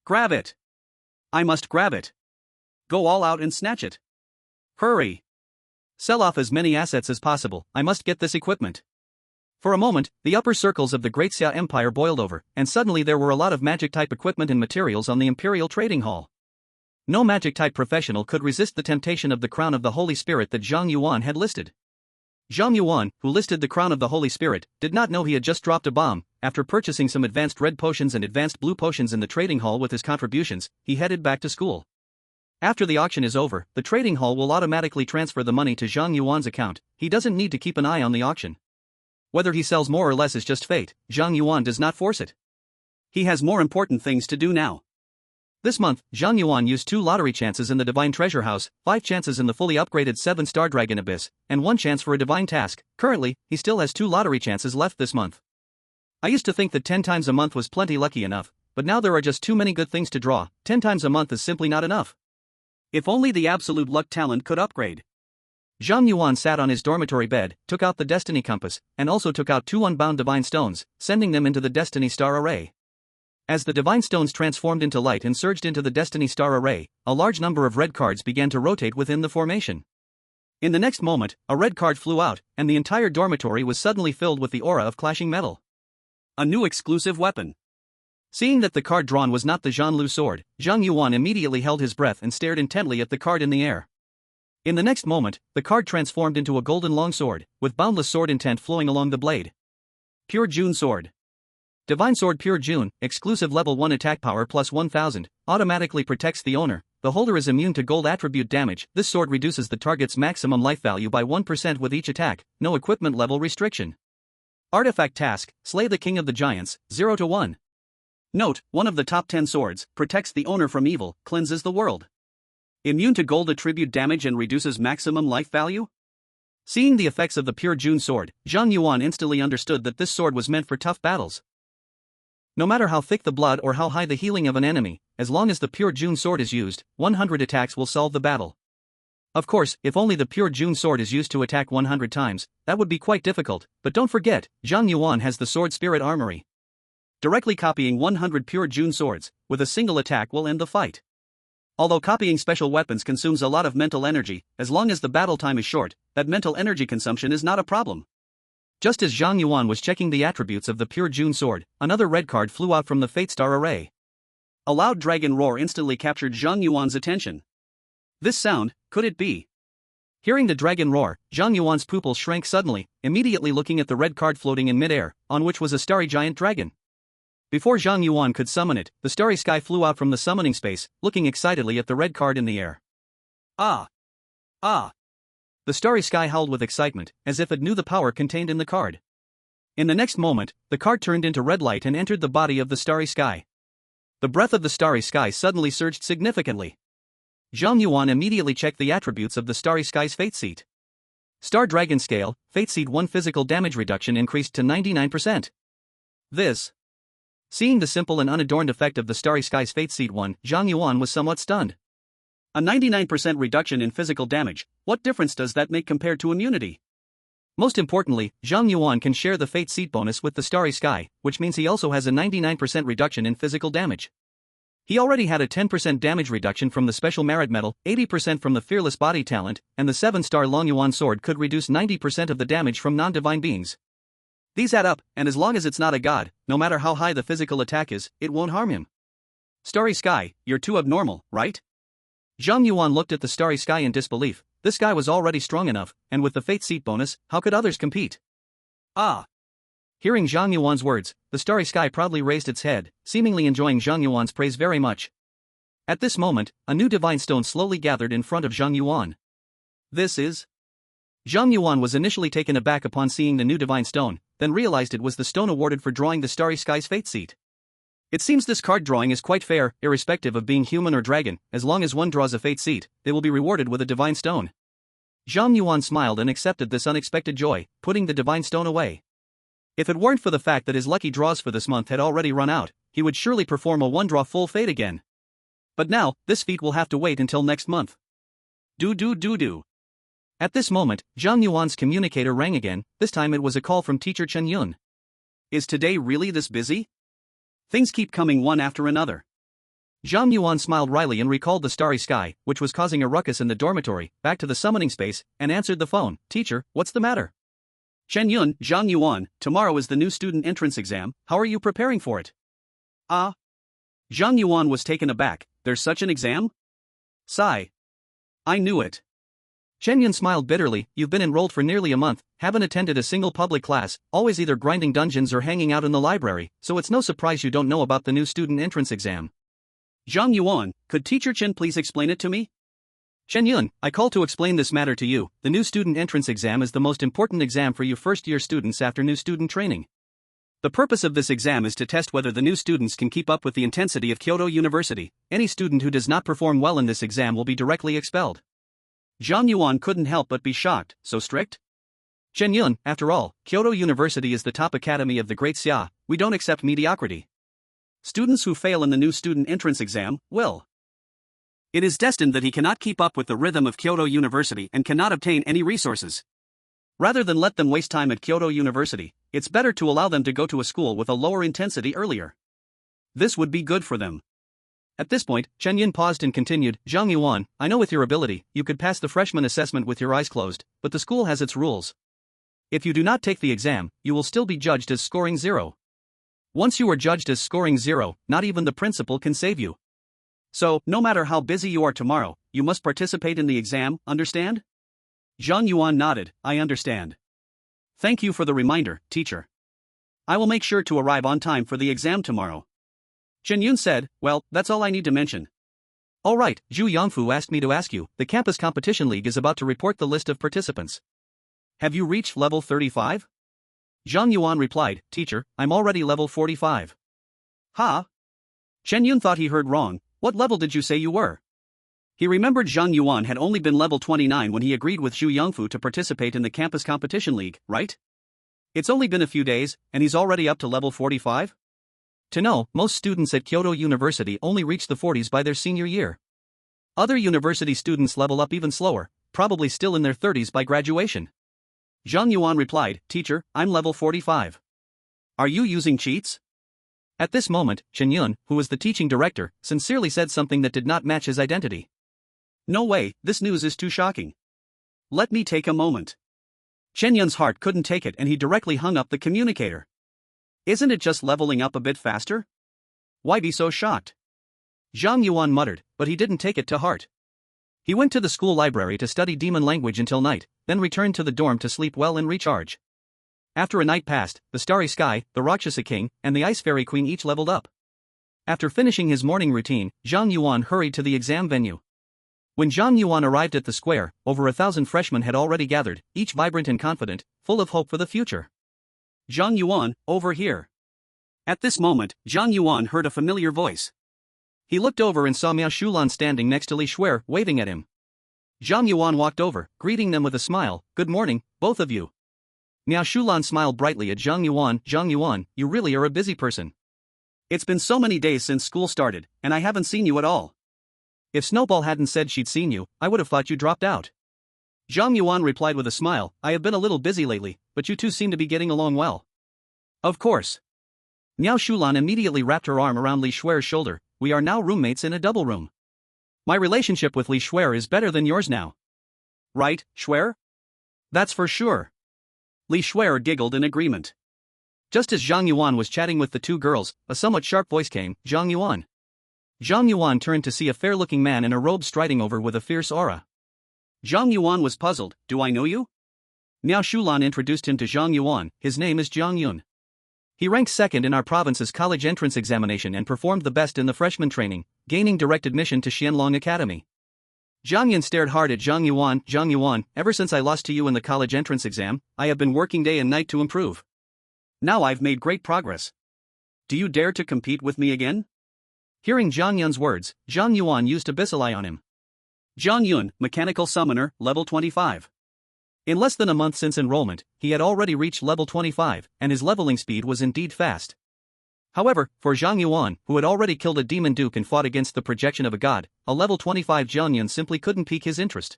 Grab it! I must grab it! Go all out and snatch it! Hurry! Sell off as many assets as possible, I must get this equipment. For a moment, the upper circles of the Great Xue'er Empire boiled over, and suddenly there were a lot of magic-type equipment and materials on the Imperial Trading Hall. No magic-type professional could resist the temptation of the crown of the Holy Spirit that Zhang Yuan had listed. Zhang Yuan, who listed the crown of the Holy Spirit, did not know he had just dropped a bomb. After purchasing some advanced red potions and advanced blue potions in the trading hall with his contributions, he headed back to school. After the auction is over, the trading hall will automatically transfer the money to Zhang Yuan's account. He doesn't need to keep an eye on the auction. Whether he sells more or less is just fate, Zhang Yuan does not force it. He has more important things to do now. This month, Zhang Yuan used 2 lottery chances in the Divine Treasure House, 5 chances in the fully upgraded 7-star Dragon Abyss, and 1 chance for a Divine Task. Currently, he still has 2 lottery chances left this month. I used to think that 10 times a month was plenty lucky enough, but now there are just too many good things to draw. 10 times a month is simply not enough. If only the absolute luck talent could upgrade. Zhang Yuan sat on his dormitory bed, took out the Destiny Compass, and also took out 2 unbound Divine Stones, sending them into the Destiny Star Array. As the Divine Stones transformed into light and surged into the Destiny Star Array, a large number of red cards began to rotate within the formation. In the next moment, a red card flew out, and the entire dormitory was suddenly filled with the aura of clashing metal. A new exclusive weapon. Seeing that the card drawn was not the Zhanlu sword, Zhang Yuan immediately held his breath and stared intently at the card in the air. In the next moment, the card transformed into a golden longsword, with boundless sword intent flowing along the blade. Pure June Sword. Divine Sword Pure June, exclusive level 1 attack power plus 1000, automatically protects the owner. The holder is immune to gold attribute damage. This sword reduces the target's maximum life value by 1% with each attack, no equipment level restriction. Artifact Task, Slay the King of the Giants, 0 to 1. Note, one of the top 10 swords, protects the owner from evil, cleanses the world. Immune to gold attribute damage and reduces maximum life value? Seeing the effects of the Pure June sword, Zhang Yuan instantly understood that this sword was meant for tough battles. No matter how thick the blood or how high the healing of an enemy, as long as the Pure June sword is used, 100 attacks will solve the battle. Of course, if only the Pure June sword is used to attack 100 times, that would be quite difficult, but don't forget, Zhang Yuan has the Sword Spirit Armory. Directly copying 100 Pure June swords, with a single attack will end the fight. Although copying special weapons consumes a lot of mental energy, as long as the battle time is short, that mental energy consumption is not a problem. Just as Zhang Yuan was checking the attributes of the Pure June sword, another red card flew out from the Fate Star Array. A loud dragon roar instantly captured Zhang Yuan's attention. This sound, could it be? Hearing the dragon roar, Zhang Yuan's pupils shrank suddenly, immediately looking at the red card floating in midair, on which was a starry giant dragon. Before Zhang Yuan could summon it, the starry sky flew out from the summoning space, looking excitedly at the red card in the air. Ah! Ah! The starry sky howled with excitement, as if it knew the power contained in the card. In the next moment, the card turned into red light and entered the body of the starry sky. The breath of the starry sky suddenly surged significantly. Zhang Yuan immediately checked the attributes of the starry sky's fate seat. Star Dragon Scale, Fate Seat 1 physical damage reduction increased to 99%. Seeing the simple and unadorned effect of the starry sky's Fate Seat 1, Zhang Yuan was somewhat stunned. A 99% reduction in physical damage, what difference does that make compared to immunity? Most importantly, Zhang Yuan can share the fate seat bonus with the Starry Sky, which means he also has a 99% reduction in physical damage. He already had a 10% damage reduction from the special merit medal, 80% from the fearless body talent, and the 7-star Long Yuan sword could reduce 90% of the damage from non-divine beings. These add up, and as long as it's not a god, no matter how high the physical attack is, it won't harm him. Starry Sky, you're too abnormal, right? Zhang Yuan looked at the Starry Sky in disbelief. This guy was already strong enough, and with the fate seat bonus, how could others compete? Ah! Hearing Zhang Yuan's words, the Starry Sky proudly raised its head, seemingly enjoying Zhang Yuan's praise very much. At this moment, a new divine stone slowly gathered in front of Zhang Yuan. This is... Zhang Yuan was initially taken aback upon seeing the new divine stone, then realized it was the stone awarded for drawing the Starry Sky's fate seat. It seems this card drawing is quite fair, irrespective of being human or dragon. As long as one draws a fate seat, they will be rewarded with a divine stone. Zhang Yuan smiled and accepted this unexpected joy, putting the divine stone away. If it weren't for the fact that his lucky draws for this month had already run out, he would surely perform a one-draw full fate again. But now, this feat will have to wait until next month. Do. At this moment, Zhang Yuan's communicator rang again. This time it was a call from teacher Chen Yun. Is today really this busy? Things keep coming one after another. Zhang Yuan smiled wryly and recalled the Starry Sky, which was causing a ruckus in the dormitory, back to the summoning space, and answered the phone. Teacher, what's the matter? Chen Yun, Zhang Yuan, tomorrow is the new student entrance exam. How are you preparing for it? Ah? Zhang Yuan was taken aback. There's such an exam? Sigh. I knew it. Chen Yun smiled bitterly. You've been enrolled for nearly a month, haven't attended a single public class, always either grinding dungeons or hanging out in the library, so it's no surprise you don't know about the new student entrance exam. Zhang Yuan, could teacher Chen please explain it to me? Chen Yun, I call to explain this matter to you. The new student entrance exam is the most important exam for you first-year students after new student training. The purpose of this exam is to test whether the new students can keep up with the intensity of Kyoto University. Any student who does not perform well in this exam will be directly expelled. Zhang Yuan couldn't help but be shocked. So strict? Chen Yun, after all, Kyoto University is the top academy of the Great Xia. We don't accept mediocrity. Students who fail in the new student entrance exam will. It is destined that he cannot keep up with the rhythm of Kyoto University and cannot obtain any resources. Rather than let them waste time at Kyoto University, it's better to allow them to go to a school with a lower intensity earlier. This would be good for them. At this point, Chen Yun paused and continued, Zhang Yuan, I know with your ability, you could pass the freshman assessment with your eyes closed, but the school has its rules. If you do not take the exam, you will still be judged as scoring 0. Once you are judged as scoring 0, not even the principal can save you. So, no matter how busy you are tomorrow, you must participate in the exam, understand? Zhang Yuan nodded, I understand. Thank you for the reminder, teacher. I will make sure to arrive on time for the exam tomorrow. Chen Yun said, well, that's all I need to mention. Alright, Zhu Yangfu asked me to ask you, the Campus Competition League is about to report the list of participants. Have you reached level 35? Zhang Yuan replied, teacher, I'm already level 45. Ha? Chen Yun thought he heard wrong. What level did you say you were? He remembered Zhang Yuan had only been level 29 when he agreed with Zhu Yangfu to participate in the Campus Competition League, right? It's only been a few days, and he's already up to level 45? To know, most students at Kyoto University only reach the 40s by their senior year. Other university students level up even slower, probably still in their 30s by graduation. Zhang Yuan replied, teacher, I'm level 45. Are you using cheats? At this moment, Chen Yun, who was the teaching director, sincerely said something that did not match his identity. No way, this news is too shocking. Let me take a moment. Chen Yun's heart couldn't take it and he directly hung up the communicator. Isn't it just leveling up a bit faster? Why be so shocked? Zhang Yuan muttered, but he didn't take it to heart. He went to the school library to study demon language until night, then returned to the dorm to sleep well and recharge. After a night passed, the Starry Sky, the Rakshasa King, and the Ice Fairy Queen each leveled up. After finishing his morning routine, Zhang Yuan hurried to the exam venue. When Zhang Yuan arrived at the square, over 1,000 freshmen had already gathered, each vibrant and confident, full of hope for the future. Zhang Yuan, over here. At this moment, Zhang Yuan heard a familiar voice. He looked over and saw Miao Shulan standing next to Li Xue'er, waving at him. Zhang Yuan walked over, greeting them with a smile, good morning, both of you. Miao Shulan smiled brightly at Zhang Yuan, you really are a busy person. It's been so many days since school started, and I haven't seen you at all. If Snowball hadn't said she'd seen you, I would have thought you dropped out. Zhang Yuan replied with a smile, I have been a little busy lately, but you two seem to be getting along well. Of course. Miao Shulan immediately wrapped her arm around Li Xue'er's shoulder, we are now roommates in a double room. My relationship with Li Xue'er is better than yours now. Right, Xue'er? That's for sure. Li Xue'er giggled in agreement. Just as Zhang Yuan was chatting with the two girls, a somewhat sharp voice came, Zhang Yuan. Zhang Yuan turned to see a fair-looking man in a robe striding over with a fierce aura. Zhang Yuan was puzzled, do I know you? Miao Shulan introduced him to Zhang Yuan, his name is Zhang Yun. He ranked second in our province's college entrance examination and performed the best in the freshman training, gaining direct admission to Xianlong Academy. Zhang Yun stared hard at Zhang Yuan, ever since I lost to you in the college entrance exam, I have been working day and night to improve. Now I've made great progress. Do you dare to compete with me again? Hearing Zhang Yun's words, Zhang Yuan used Abyssal Eye on him. Zhang Yun, Mechanical Summoner, level 25. In less than a month since enrollment, he had already reached level 25, and his leveling speed was indeed fast. However, for Zhang Yuan, who had already killed a demon duke and fought against the projection of a god, a level 25 Zhang Yun simply couldn't pique his interest.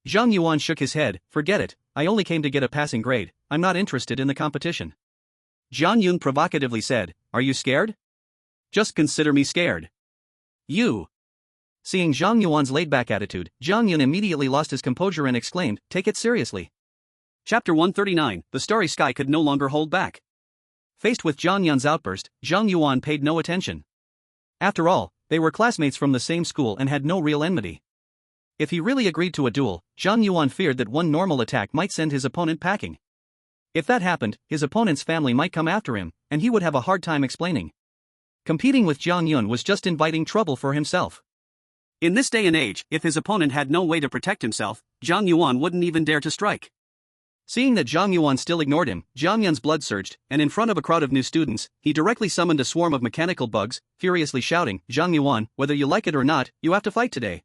Zhang Yuan shook his head, forget it, I only came to get a passing grade, I'm not interested in the competition. Zhang Yun provocatively said, are you scared? Just consider me scared. You. Seeing Zhang Yuan's laid-back attitude, Zhang Yun immediately lost his composure and exclaimed, take it seriously. Chapter 139, The Starry Sky could no longer hold back. Faced with Zhang Yun's outburst, Zhang Yuan paid no attention. After all, they were classmates from the same school and had no real enmity. If he really agreed to a duel, Zhang Yuan feared that one normal attack might send his opponent packing. If that happened, his opponent's family might come after him, and he would have a hard time explaining. Competing with Zhang Yun was just inviting trouble for himself. In this day and age, if his opponent had no way to protect himself, Zhang Yuan wouldn't even dare to strike. Seeing that Zhang Yuan still ignored him, Zhang Yun's blood surged, and in front of a crowd of new students, he directly summoned a swarm of mechanical bugs, furiously shouting, Zhang Yuan, whether you like it or not, you have to fight today.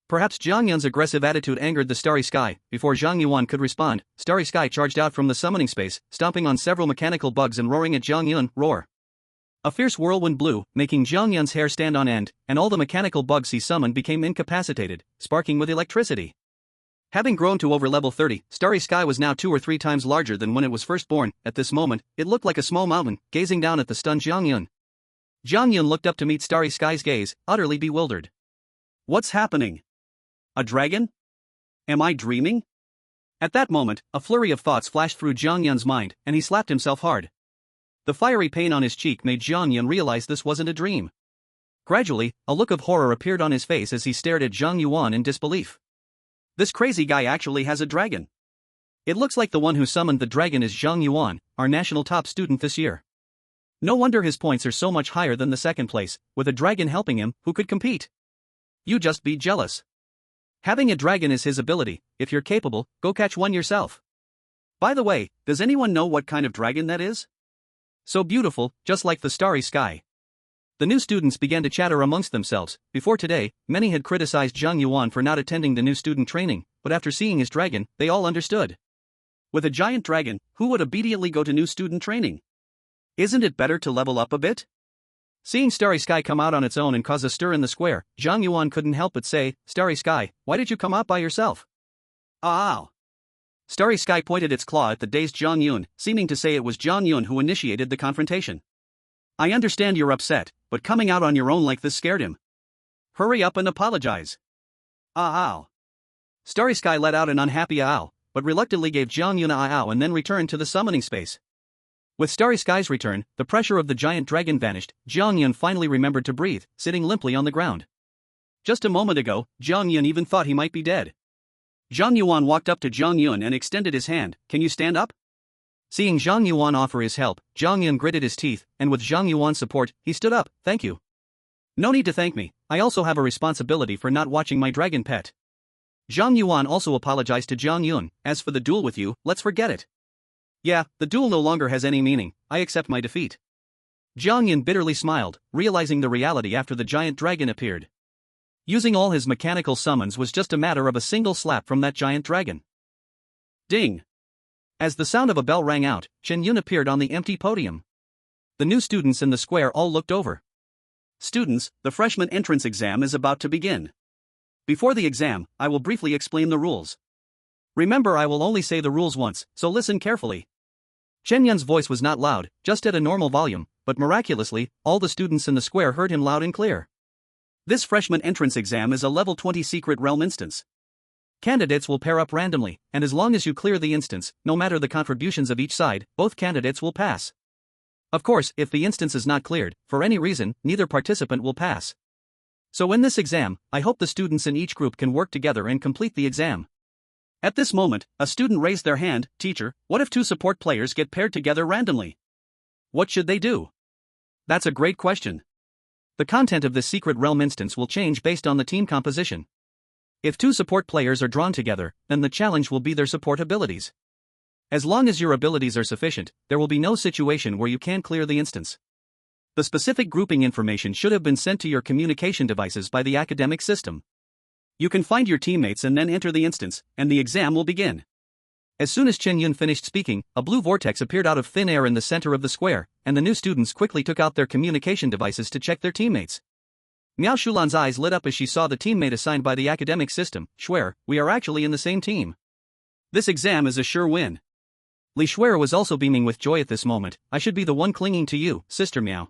Perhaps Zhang Yun's aggressive attitude angered the Starry Sky. Before Zhang Yuan could respond, Starry Sky charged out from the summoning space, stomping on several mechanical bugs and roaring at Zhang Yun, roar. A fierce whirlwind blew, making Zhang Yun's hair stand on end, and all the mechanical bugs he summoned became incapacitated, sparking with electricity. Having grown to over level 30, Starry Sky was now 2 or 3 times larger than when it was first born. At this moment, it looked like a small mountain, gazing down at the stunned Zhang Yun. Zhang Yun looked up to meet Starry Sky's gaze, utterly bewildered. What's happening? A dragon? Am I dreaming? At that moment, a flurry of thoughts flashed through Zhang Yun's mind, and he slapped himself hard. The fiery pain on his cheek made Zhang Yun realize this wasn't a dream. Gradually, a look of horror appeared on his face as he stared at Zhang Yuan in disbelief. This crazy guy actually has a dragon. It looks like the one who summoned the dragon is Zhang Yuan, our national top student this year. No wonder his points are so much higher than the second place, with a dragon helping him, who could compete. You just be jealous. Having a dragon is his ability. If you're capable, go catch one yourself. By the way, does anyone know what kind of dragon that is? So beautiful, just like the starry sky. The new students began to chatter amongst themselves. Before today, many had criticized Zhang Yuan for not attending the new student training, but after seeing his dragon, they all understood. With a giant dragon, who would obediently go to new student training? Isn't it better to level up a bit? Seeing Starry Sky come out on its own and cause a stir in the square, Zhang Yuan couldn't help but say, Starry Sky, why did you come out by yourself? Ow! Starry Sky pointed its claw at the dazed Zhang Yun, seeming to say it was Zhang Yun who initiated the confrontation. I understand you're upset, but coming out on your own like this scared him. Hurry up and apologize. Ow! Starry Sky let out an unhappy ow, but reluctantly gave Zhang Yun a ow and then returned to the summoning space. With Starry Sky's return, the pressure of the giant dragon vanished. Zhang Yun finally remembered to breathe, sitting limply on the ground. Just a moment ago, Zhang Yun even thought he might be dead. Zhang Yuan walked up to Zhang Yun and extended his hand. Can you stand up? Seeing Zhang Yuan offer his help, Zhang Yun gritted his teeth, and with Zhang Yuan's support, he stood up. Thank you. No need to thank me, I also have a responsibility for not watching my dragon pet. Zhang Yuan also apologized to Zhang Yun. As for the duel with you, let's forget it. Yeah, the duel no longer has any meaning, I accept my defeat. Zhang Yun bitterly smiled, realizing the reality after the giant dragon appeared. Using all his mechanical summons was just a matter of a single slap from that giant dragon. Ding! As the sound of a bell rang out, Chen Yun appeared on the empty podium. The new students in the square all looked over. Students, the freshman entrance exam is about to begin. Before the exam, I will briefly explain the rules. Remember, I will only say the rules once, so listen carefully. Chen Yun's voice was not loud, just at a normal volume, but miraculously, all the students in the square heard him loud and clear. This freshman entrance exam is a level 20 secret realm instance. Candidates will pair up randomly, and as long as you clear the instance, no matter the contributions of each side, both candidates will pass. Of course, if the instance is not cleared, for any reason, neither participant will pass. So in this exam, I hope the students in each group can work together and complete the exam. At this moment, a student raised their hand. Teacher, what if two support players get paired together randomly? What should they do? That's a great question. The content of this secret realm instance will change based on the team composition. If two support players are drawn together, then the challenge will be their support abilities. As long as your abilities are sufficient, there will be no situation where you can't clear the instance. The specific grouping information should have been sent to your communication devices by the academic system. You can find your teammates and then enter the instance, and the exam will begin. As soon as Chen Yun finished speaking, a blue vortex appeared out of thin air in the center of the square, and the new students quickly took out their communication devices to check their teammates. Miao Shulan's eyes lit up as she saw the teammate assigned by the academic system. Xue'er, we are actually in the same team. This exam is a sure win. Li Xue'er was also beaming with joy at this moment. I should be the one clinging to you, Sister Miao.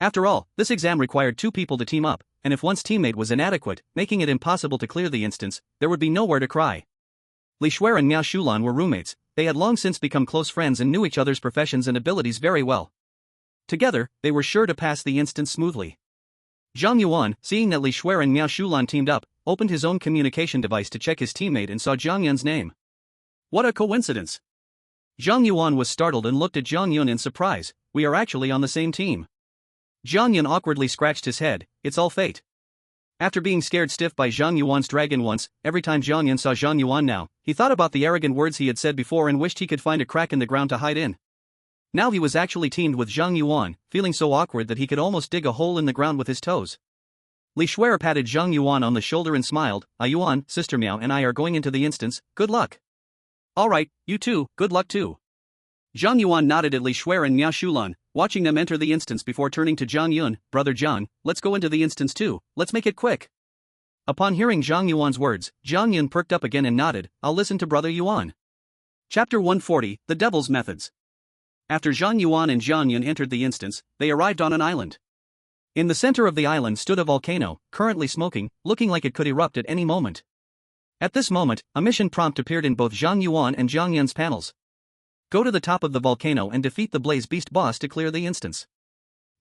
After all, this exam required two people to team up, and if one's teammate was inadequate, making it impossible to clear the instance, there would be nowhere to cry. Li Xue'er and Miao Shulan were roommates. They had long since become close friends and knew each other's professions and abilities very well. Together, they were sure to pass the instance smoothly. Zhang Yuan, seeing that Li Xue'er and Miao Shulan teamed up, opened his own communication device to check his teammate and saw Zhang Yun's name. What a coincidence! Zhang Yuan was startled and looked at Zhang Yun in surprise. We are actually on the same team. Zhang Yun awkwardly scratched his head. It's all fate. After being scared stiff by Zhang Yuan's dragon once, every time Zhang Yun saw Zhang Yuan now, he thought about the arrogant words he had said before and wished he could find a crack in the ground to hide in. Now he was actually teamed with Zhang Yuan, feeling so awkward that he could almost dig a hole in the ground with his toes. Li Xue'er patted Zhang Yuan on the shoulder and smiled. Yuan, Sister Miao and I are going into the instance, good luck. Alright, you too, good luck too. Zhang Yuan nodded at Li Xue'er and Miao Shulan, watching them enter the instance before turning to Zhang Yun. Brother Zhang, let's go into the instance too, let's make it quick. Upon hearing Zhang Yuan's words, Zhang Yun perked up again and nodded. I'll listen to Brother Yuan. Chapter 140, The Devil's Methods. After Zhang Yuan and Zhang Yun entered the instance, they arrived on an island. In the center of the island stood a volcano, currently smoking, looking like it could erupt at any moment. At this moment, a mission prompt appeared in both Zhang Yuan and Zhang Yun's panels. Go to the top of the volcano and defeat the Blaze Beast boss to clear the instance.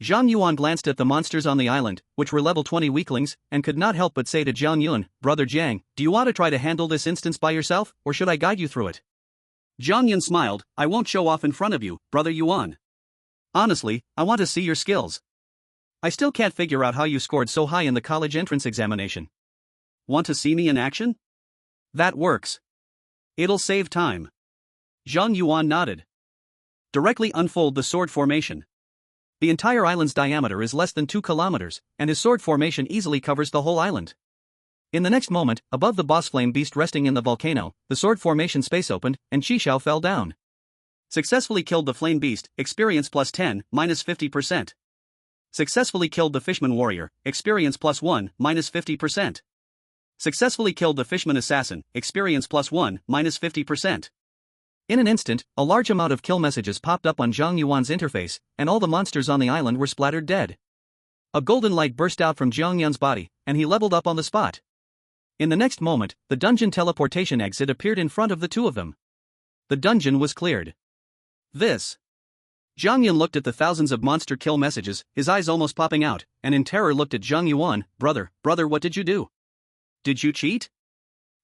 Zhang Yuan glanced at the monsters on the island, which were level 20 weaklings, and could not help but say to Zhang Yun, Brother Zhang, do you want to try to handle this instance by yourself, or should I guide you through it? Zhang Yun smiled. I won't show off in front of you, Brother Yuan. Honestly, I want to see your skills. I still can't figure out how you scored so high in the college entrance examination. Want to see me in action? That works. It'll save time. Zhang Yuan nodded. Directly unfold the sword formation. The entire island's diameter is less than 2 kilometers, and his sword formation easily covers the whole island. In the next moment, above the boss flame beast resting in the volcano, the sword formation space opened, and Qishao fell down. Successfully killed the flame beast, experience plus 10, minus 50%. Successfully killed the fishman warrior, experience plus 1, minus 50%. Successfully killed the fishman assassin, experience plus 1, minus 50%. In an instant, a large amount of kill messages popped up on Zhang Yuan's interface, and all the monsters on the island were splattered dead. A golden light burst out from Zhang Yun's body, and he leveled up on the spot. In the next moment, the dungeon teleportation exit appeared in front of the two of them. The dungeon was cleared. This. Zhang Yun looked at the thousands of monster kill messages, his eyes almost popping out, and in terror looked at Zhang Yuan. Brother, what did you do? Did you cheat?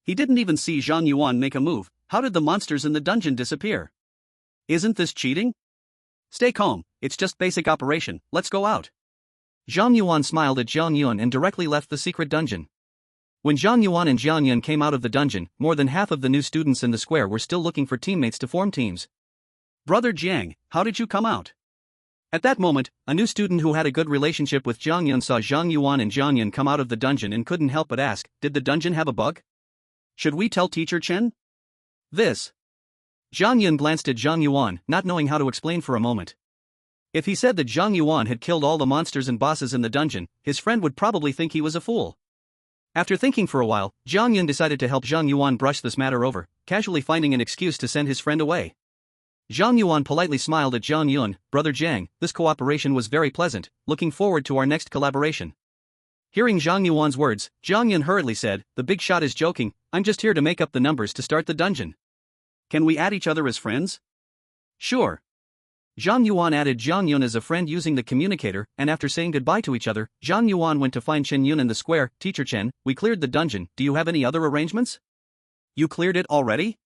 He didn't even see Zhang Yuan make a move. How did the monsters in the dungeon disappear? Isn't this cheating? Stay calm, it's just basic operation, let's go out. Zhang Yuan smiled at Zhang Yun and directly left the secret dungeon. When Zhang Yuan and Zhang Yun came out of the dungeon, more than half of the new students in the square were still looking for teammates to form teams. Brother Jiang, how did you come out? At that moment, a new student who had a good relationship with Zhang Yun saw Zhang Yuan and Zhang Yun come out of the dungeon and couldn't help but ask, did the dungeon have a bug? Should we tell Teacher Chen? This. Zhang Yun glanced at Zhang Yuan, not knowing how to explain for a moment. If he said that Zhang Yuan had killed all the monsters and bosses in the dungeon, his friend would probably think he was a fool. After thinking for a while, Zhang Yuan decided to help Zhang Yuan brush this matter over, casually finding an excuse to send his friend away. Zhang Yuan politely smiled at Zhang Yuan. Brother Zhang, this cooperation was very pleasant, looking forward to our next collaboration. Hearing Zhang Yuan's words, Zhang Yuan hurriedly said, the big shot is joking, I'm just here to make up the numbers to start the dungeon. Can we add each other as friends? Sure. Zhang Yuan added Zhang Yuan as a friend using the communicator, and after saying goodbye to each other, Zhang Yuan went to find Chen Yun in the square. Teacher Chen, we cleared the dungeon, do you have any other arrangements? You cleared it already?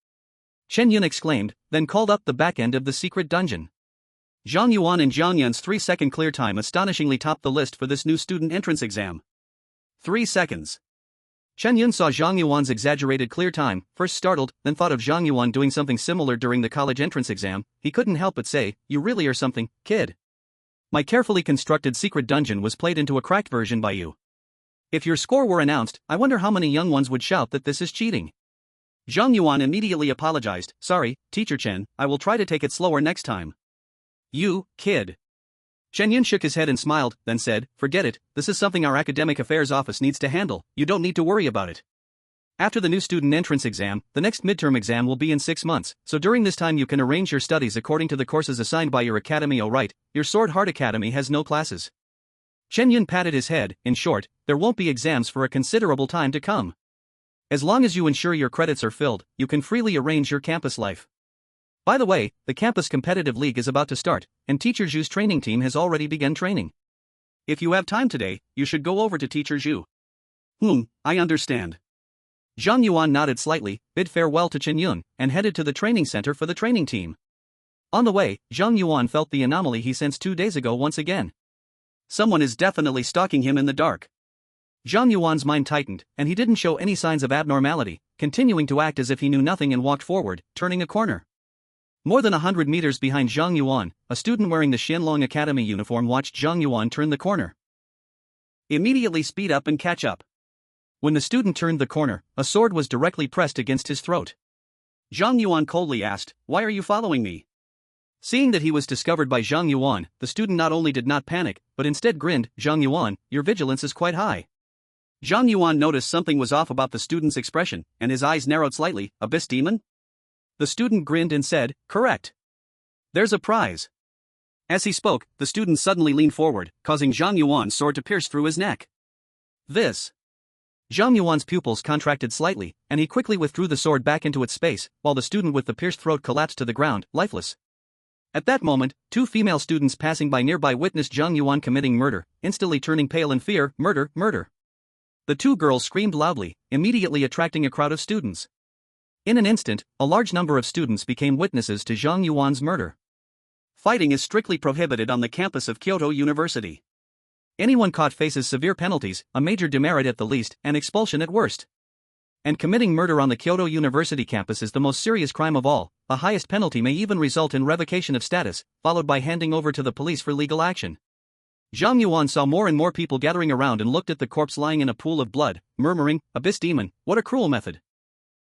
Chen Yun exclaimed, then called up the back end of the secret dungeon. Zhang Yuan and Zhang Yun's 3-second clear time astonishingly topped the list for this new student entrance exam. 3 seconds. Chen Yun saw Zhang Yuan's exaggerated clear time, first startled, then thought of Zhang Yuan doing something similar during the college entrance exam. He couldn't help but say, you really are something, kid. My carefully constructed secret dungeon was played into a cracked version by you. If your score were announced, I wonder how many young ones would shout that this is cheating. Zhang Yuan immediately apologized, sorry, Teacher Chen, I will try to take it slower next time. You, kid. Chen Yun shook his head and smiled, then said, forget it, this is something our academic affairs office needs to handle, you don't need to worry about it. After the new student entrance exam, the next midterm exam will be in 6 months, so during this time you can arrange your studies according to the courses assigned by your academy. Oh right, your Sword Heart Academy has no classes. Chen Yun patted his head, in short, there won't be exams for a considerable time to come. As long as you ensure your credits are filled, you can freely arrange your campus life. By the way, the campus competitive league is about to start, and Teacher Zhu's training team has already begun training. If you have time today, you should go over to Teacher Zhu. I understand. Zhang Yuan nodded slightly, bid farewell to Chen Yun, and headed to the training center for the training team. On the way, Zhang Yuan felt the anomaly he sensed 2 days ago once again. Someone is definitely stalking him in the dark. Zhang Yuan's mind tightened, and he didn't show any signs of abnormality, continuing to act as if he knew nothing and walked forward, turning a corner. More than 100 meters behind Zhang Yuan, a student wearing the Xianlong Academy uniform watched Zhang Yuan turn the corner. Immediately speed up and catch up. When the student turned the corner, a sword was directly pressed against his throat. Zhang Yuan coldly asked, why are you following me? Seeing that he was discovered by Zhang Yuan, the student not only did not panic, but instead grinned. Zhang Yuan, your vigilance is quite high. Zhang Yuan noticed something was off about the student's expression, and his eyes narrowed slightly. Abyss demon? The student grinned and said, correct. There's a prize. As he spoke, the student suddenly leaned forward, causing Zhang Yuan's sword to pierce through his neck. This. Zhang Yuan's pupils contracted slightly, and he quickly withdrew the sword back into its space, while the student with the pierced throat collapsed to the ground, lifeless. At that moment, 2 female students passing by nearby witnessed Zhang Yuan committing murder, instantly turning pale in fear. Murder, murder. The 2 girls screamed loudly, immediately attracting a crowd of students. In an instant, a large number of students became witnesses to Zhang Yuan's murder. Fighting is strictly prohibited on the campus of Kyoto University. Anyone caught faces severe penalties, a major demerit at the least, and expulsion at worst. And committing murder on the Kyoto University campus is the most serious crime of all. The highest penalty may even result in revocation of status, followed by handing over to the police for legal action. Zhang Yuan saw more and more people gathering around and looked at the corpse lying in a pool of blood, murmuring, Abyss demon, what a cruel method.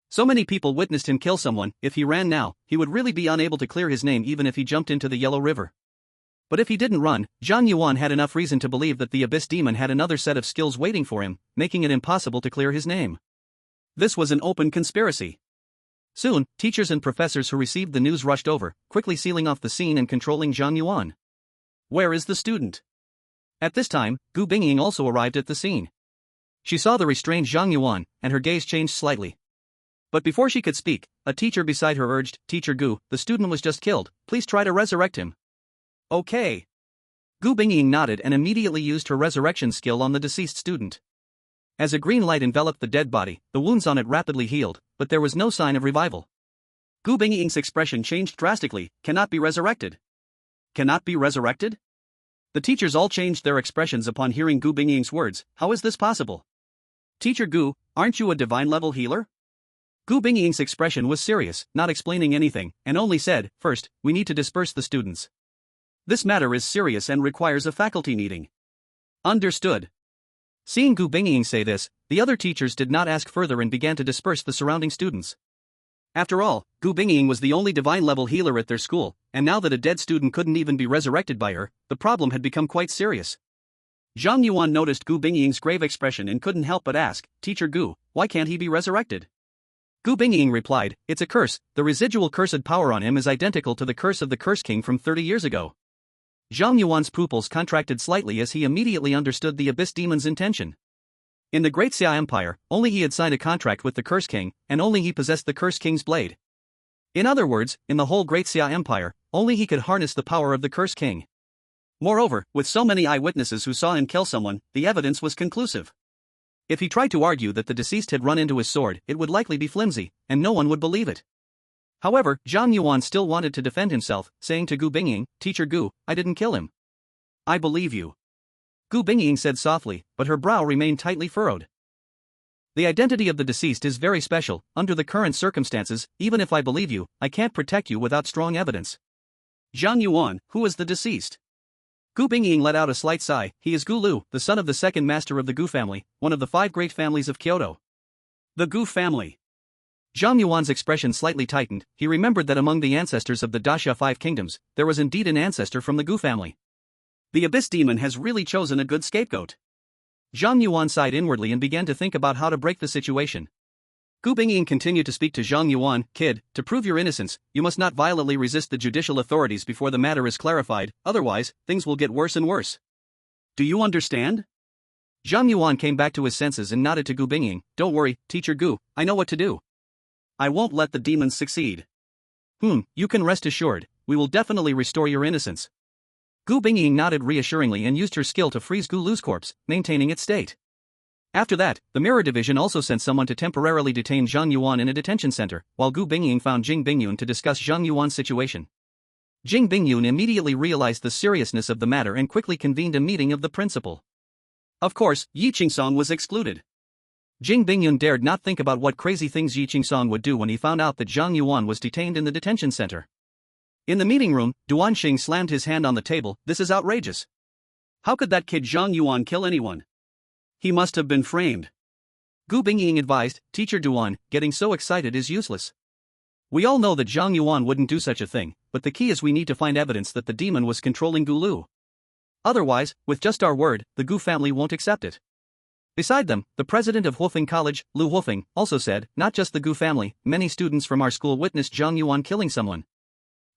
So many people witnessed him kill someone. If he ran now, he would really be unable to clear his name even if he jumped into the Yellow River. But if he didn't run, Zhang Yuan had enough reason to believe that the Abyss demon had another set of skills waiting for him, making it impossible to clear his name. This was an open conspiracy. Soon, teachers and professors who received the news rushed over, quickly sealing off the scene and controlling Zhang Yuan. Where is the student? At this time, Gu Bingying also arrived at the scene. She saw the restrained Zhang Yuan, and her gaze changed slightly. But before she could speak, a teacher beside her urged, Teacher Gu, the student was just killed, please try to resurrect him. Okay. Gu Bingying nodded and immediately used her resurrection skill on the deceased student. As a green light enveloped the dead body, the wounds on it rapidly healed, but there was no sign of revival. Gu Bingying's expression changed drastically. Cannot be resurrected. Cannot be resurrected? The teachers all changed their expressions upon hearing Gu Bingying's words. How is this possible? Teacher Gu, aren't you a divine-level healer? Gu Bingying's expression was serious, not explaining anything, and only said, first, we need to disperse the students. This matter is serious and requires a faculty meeting. Understood. Seeing Gu Bingying say this, the other teachers did not ask further and began to disperse the surrounding students. After all, Gu Bingying was the only divine-level healer at their school, and now that a dead student couldn't even be resurrected by her, the problem had become quite serious. Zhang Yuan noticed Gu Bingying's grave expression and couldn't help but ask, "Teacher Gu, why can't he be resurrected?" Gu Bingying replied, "It's a curse, the residual cursed power on him is identical to the curse of the Curse King from 30 years ago." Zhang Yuan's pupils contracted slightly as he immediately understood the Abyss Demon's intention. In the Great Xia Empire, only he had signed a contract with the Curse King, and only he possessed the Curse King's blade. In other words, in the whole Great Xia Empire, only he could harness the power of the Curse King. Moreover, with so many eyewitnesses who saw him kill someone, the evidence was conclusive. If he tried to argue that the deceased had run into his sword, it would likely be flimsy, and no one would believe it. However, Zhang Yuan still wanted to defend himself, saying to Gu Bingying, "Teacher Gu, I didn't kill him." "I believe you," Gu Bingying said softly, but her brow remained tightly furrowed. "The identity of the deceased is very special. Under the current circumstances, even if I believe you, I can't protect you without strong evidence." "Zhang Yuan, who is the deceased?" Gu Bingying let out a slight sigh. "He is Gu Lu, the son of the second master of the Gu family, one of the 5 great families of Kyoto." "The Gu family." Zhang Yuan's expression slightly tightened. He remembered that among the ancestors of the Daxia 5 kingdoms, there was indeed an ancestor from the Gu family. The Abyss Demon has really chosen a good scapegoat. Zhang Yuan sighed inwardly and began to think about how to break the situation. Gu Bingying continued to speak to Zhang Yuan, "Kid, to prove your innocence, you must not violently resist the judicial authorities before the matter is clarified, otherwise, things will get worse and worse. Do you understand?" Zhang Yuan came back to his senses and nodded to Gu Bingying, "Don't worry, Teacher Gu, I know what to do. I won't let the demons succeed." You can rest assured, we will definitely restore your innocence." Gu Bingying nodded reassuringly and used her skill to freeze Gu Lu's corpse, maintaining its state. After that, the Mirror Division also sent someone to temporarily detain Zhang Yuan in a detention center, while Gu Bingying found Jing Bingyun to discuss Zhang Yuan's situation. Jing Bingyun immediately realized the seriousness of the matter and quickly convened a meeting of the principal. Of course, Yi Qingsong was excluded. Jing Bingyun dared not think about what crazy things Yi Qingsong would do when he found out that Zhang Yuan was detained in the detention center. In the meeting room, Duan Xing slammed his hand on the table. "This is outrageous. How could that kid Zhang Yuan kill anyone? He must have been framed." Gu Bingying advised, "Teacher Duan, getting so excited is useless. We all know that Zhang Yuan wouldn't do such a thing, but the key is we need to find evidence that the demon was controlling Gu Lu. Otherwise, with just our word, the Gu family won't accept it." Beside them, the president of Huofeng College, Lu Huofeng, also said, "Not just the Gu family, many students from our school witnessed Zhang Yuan killing someone.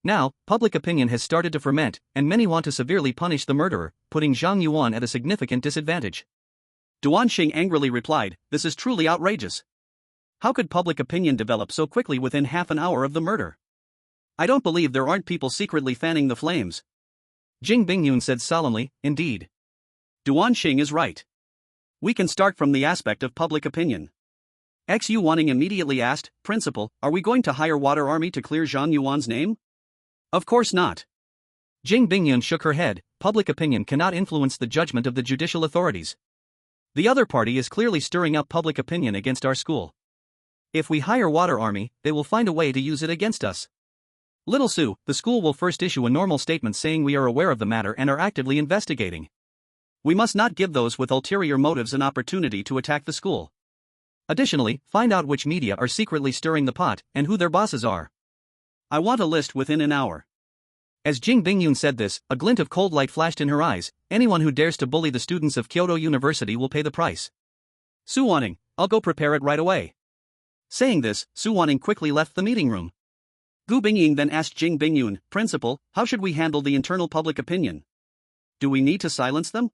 Now, public opinion has started to ferment, and many want to severely punish the murderer, putting Zhang Yuan at a significant disadvantage." Duan Xing angrily replied, "This is truly outrageous. How could public opinion develop so quickly within half an hour of the murder? I don't believe there aren't people secretly fanning the flames." Jing Bingyun said solemnly, "Indeed. Duan Xing is right. We can start from the aspect of public opinion." Xu Wanning immediately asked, "Principal, are we going to hire Water Army to clear Zhang Yuan's name?" "Of course not." Jing Bingyun shook her head. "Public opinion cannot influence the judgment of the judicial authorities. The other party is clearly stirring up public opinion against our school. If we hire Water Army, they will find a way to use it against us. Little Su, the school will first issue a normal statement saying we are aware of the matter and are actively investigating. We must not give those with ulterior motives an opportunity to attack the school. Additionally, find out which media are secretly stirring the pot and who their bosses are. I want a list within an hour." As Jing Bingyun said this, a glint of cold light flashed in her eyes. "Anyone who dares to bully the students of Kyoto University will pay the price. Su Wanning, I'll go prepare it right away." Saying this, Su Wanning quickly left the meeting room. Gu Bingying then asked Jing Bingyun, "Principal, how should we handle the internal public opinion? Do we need to silence them?"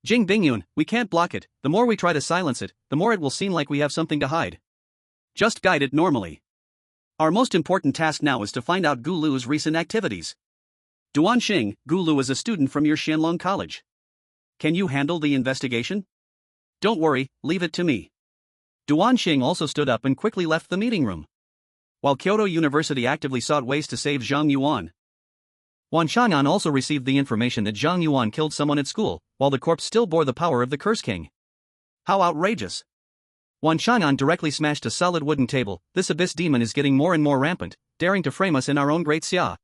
Jing Bingyun, "We can't block it. The more we try to silence it, the more it will seem like we have something to hide. Just guide it normally. Our most important task now is to find out Gu Lu's recent activities. Duan Xing, Gu Lu is a student from your Xianlong College. Can you handle the investigation?" "Don't worry, leave it to me." Duan Xing also stood up and quickly left the meeting room. While Kyoto University actively sought ways to save Zhang Yuan, Wan Chang'an also received the information that Zhang Yuan killed someone at school, while the corpse still bore the power of the Curse King. How outrageous! Wan Chang'an directly smashed a solid wooden table. "This Abyss Demon is getting more and more rampant, daring to frame us in our own Great Xia."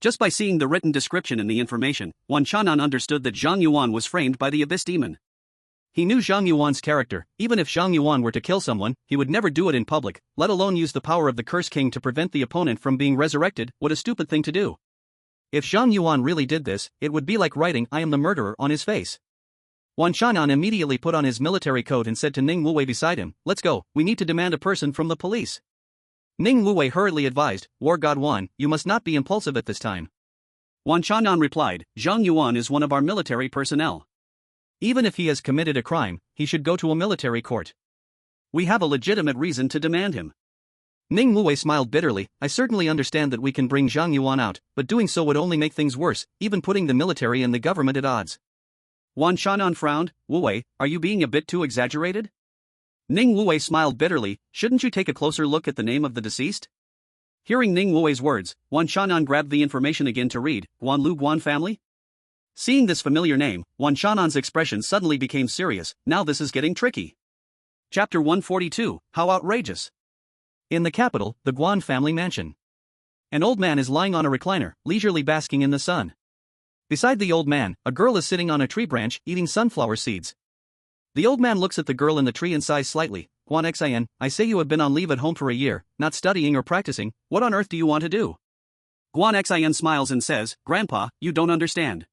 Just by seeing the written description in the information, Wan Chang'an understood that Zhang Yuan was framed by the Abyss Demon. He knew Zhang Yuan's character. Even if Zhang Yuan were to kill someone, he would never do it in public, let alone use the power of the Curse King to prevent the opponent from being resurrected. What a stupid thing to do. If Zhang Yuan really did this, it would be like writing "I am the murderer" on his face. Wan Shan'an immediately put on his military coat and said to Ning Wuwei beside him, "Let's go, we need to demand a person from the police." Ning Wuwei hurriedly advised, "War God Wan, you must not be impulsive at this time." Wan Shan'an replied, "Zhang Yuan is one of our military personnel. Even if he has committed a crime, he should go to a military court. We have a legitimate reason to demand him." Ning Wuwei smiled bitterly, "I certainly understand that we can bring Zhang Yuan out, but doing so would only make things worse, even putting the military and the government at odds." Wan Shan'an frowned, "Wuwei, are you being a bit too exaggerated?" Ning Wuwei smiled bitterly, "Shouldn't you take a closer look at the name of the deceased?" Hearing Ning Wuwei's words, Wan Shan'an grabbed the information again to read, "Guan Lu Guan family?" Seeing this familiar name, Wan Shan'an's expression suddenly became serious. Now this is getting tricky. Chapter 142, How Outrageous. In the capital, the Guan family mansion. An old man is lying on a recliner, leisurely basking in the sun. Beside the old man, a girl is sitting on a tree branch, eating sunflower seeds. The old man looks at the girl in the tree and sighs slightly. "Guan Xian, I say you have been on leave at home for a year, not studying or practicing. What on earth do you want to do?" Guan Xian smiles and says, "Grandpa, you don't understand.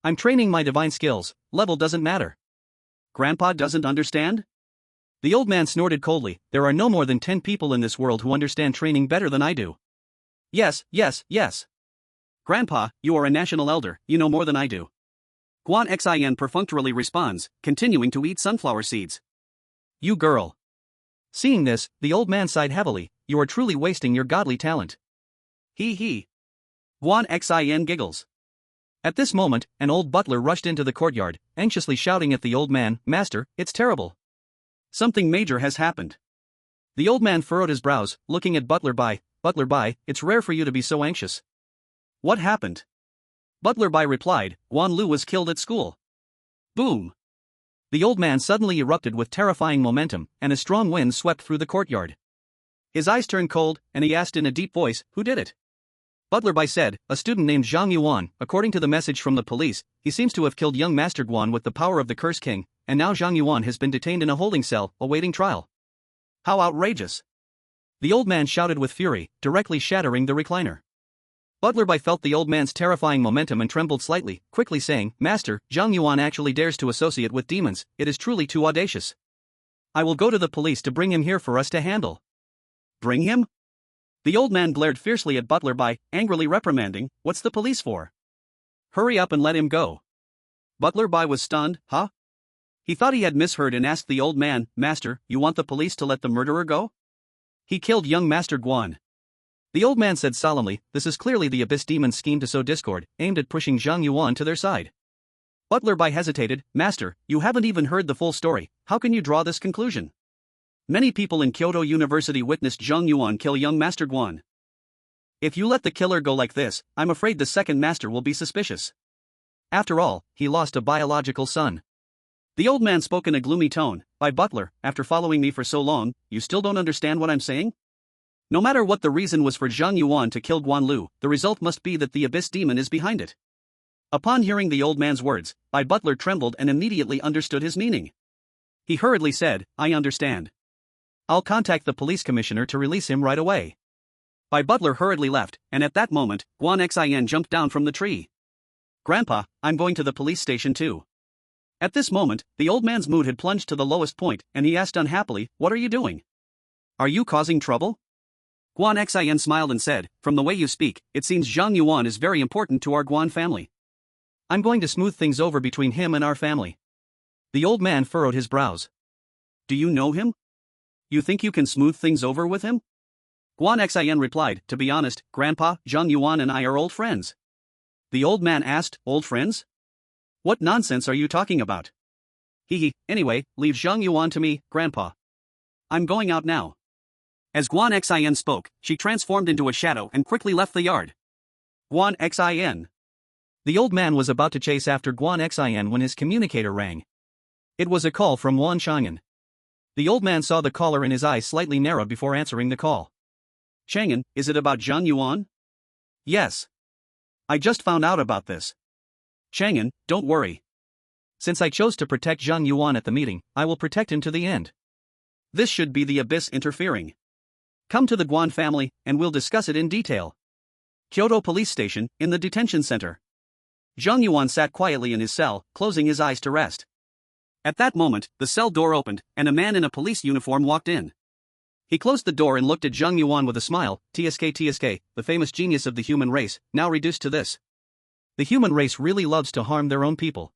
I'm training my divine skills, level doesn't matter." "Grandpa doesn't understand?" The old man snorted coldly, "There are no more than 10 people in this world who understand training better than I do. Yes, yes, yes. Grandpa, you are a national elder, you know more than I do." Guan Xian perfunctorily responds, continuing to eat sunflower seeds. "You girl." Seeing this, the old man sighed heavily, "You are truly wasting your godly talent." He. Guan Xian giggles. At this moment, an old butler rushed into the courtyard, anxiously shouting at the old man, "Master, it's terrible. Something major has happened." The old man furrowed his brows, looking at Butler Bai. "Butler Bai, it's rare for you to be so anxious. What happened?" Butler Bai replied, "Guan Lu was killed at school." Boom! The old man suddenly erupted with terrifying momentum, and a strong wind swept through the courtyard. His eyes turned cold, and he asked in a deep voice, "Who did it?" Butler Bai said, "A student named Zhang Yuan. According to the message from the police, he seems to have killed young Master Guan with the power of the Curse King, and now Zhang Yuan has been detained in a holding cell, awaiting trial." How outrageous! The old man shouted with fury, directly shattering the recliner. Butler Bai felt the old man's terrifying momentum and trembled slightly, quickly saying, "Master, Zhang Yuan actually dares to associate with demons. It is truly too audacious. I will go to the police to bring him here for us to handle." "Bring him?" The old man glared fiercely at Butler Bai, angrily reprimanding, "What's the police for? Hurry up and let him go." Butler Bai was stunned, "Huh?" He thought he had misheard and asked the old man, "Master, you want the police to let the murderer go? He killed young Master Guan." The old man said solemnly, "This is clearly the Abyss Demon's scheme to sow discord, aimed at pushing Zhang Yuan to their side." Butler Bai hesitated, "Master, you haven't even heard the full story, how can you draw this conclusion? Many people in Kyoto University witnessed Zhang Yuan kill young Master Guan. If you let the killer go like this, I'm afraid the second master will be suspicious. After all, he lost a biological son." The old man spoke in a gloomy tone, "By Butler, after following me for so long, you still don't understand what I'm saying? No matter what the reason was for Zhang Yuan to kill Guan Lu, the result must be that the Abyss Demon is behind it." Upon hearing the old man's words, Bai Butler trembled and immediately understood his meaning. He hurriedly said, "I understand. I'll contact the police commissioner to release him right away." Bai Butler hurriedly left, and at that moment, Guan Xian jumped down from the tree. "Grandpa, I'm going to the police station too." At this moment, the old man's mood had plunged to the lowest point, and he asked unhappily, "What are you doing? Are you causing trouble?" Guan Xian smiled and said, "From the way you speak, it seems Zhang Yuan is very important to our Guan family. I'm going to smooth things over between him and our family." The old man furrowed his brows. "Do you know him? You think you can smooth things over with him?" Guan Xian replied, "To be honest, Grandpa, Zhang Yuan and I are old friends." The old man asked, "Old friends? What nonsense are you talking about?" Anyway, leave Zhang Yuan to me, Grandpa. I'm going out now." As Guan Xian spoke, she transformed into a shadow and quickly left the yard. Guan Xian. The old man was about to chase after Guan Xian when his communicator rang. It was a call from Wan Chang'an. The old man saw the caller and his eyes slightly narrowed before answering the call. "Chang'an, is it about Zhang Yuan?" "Yes. I just found out about this." "Chang'an, don't worry. Since I chose to protect Zhang Yuan at the meeting, I will protect him to the end. This should be the Abyss interfering. Come to the Guan family, and we'll discuss it in detail." Kyoto Police Station, in the detention center. Zhang Yuan sat quietly in his cell, closing his eyes to rest. At that moment, the cell door opened, and a man in a police uniform walked in. He closed the door and looked at Zhang Yuan with a smile. TSK, the famous genius of the human race, now reduced to this. The human race really loves to harm their own people.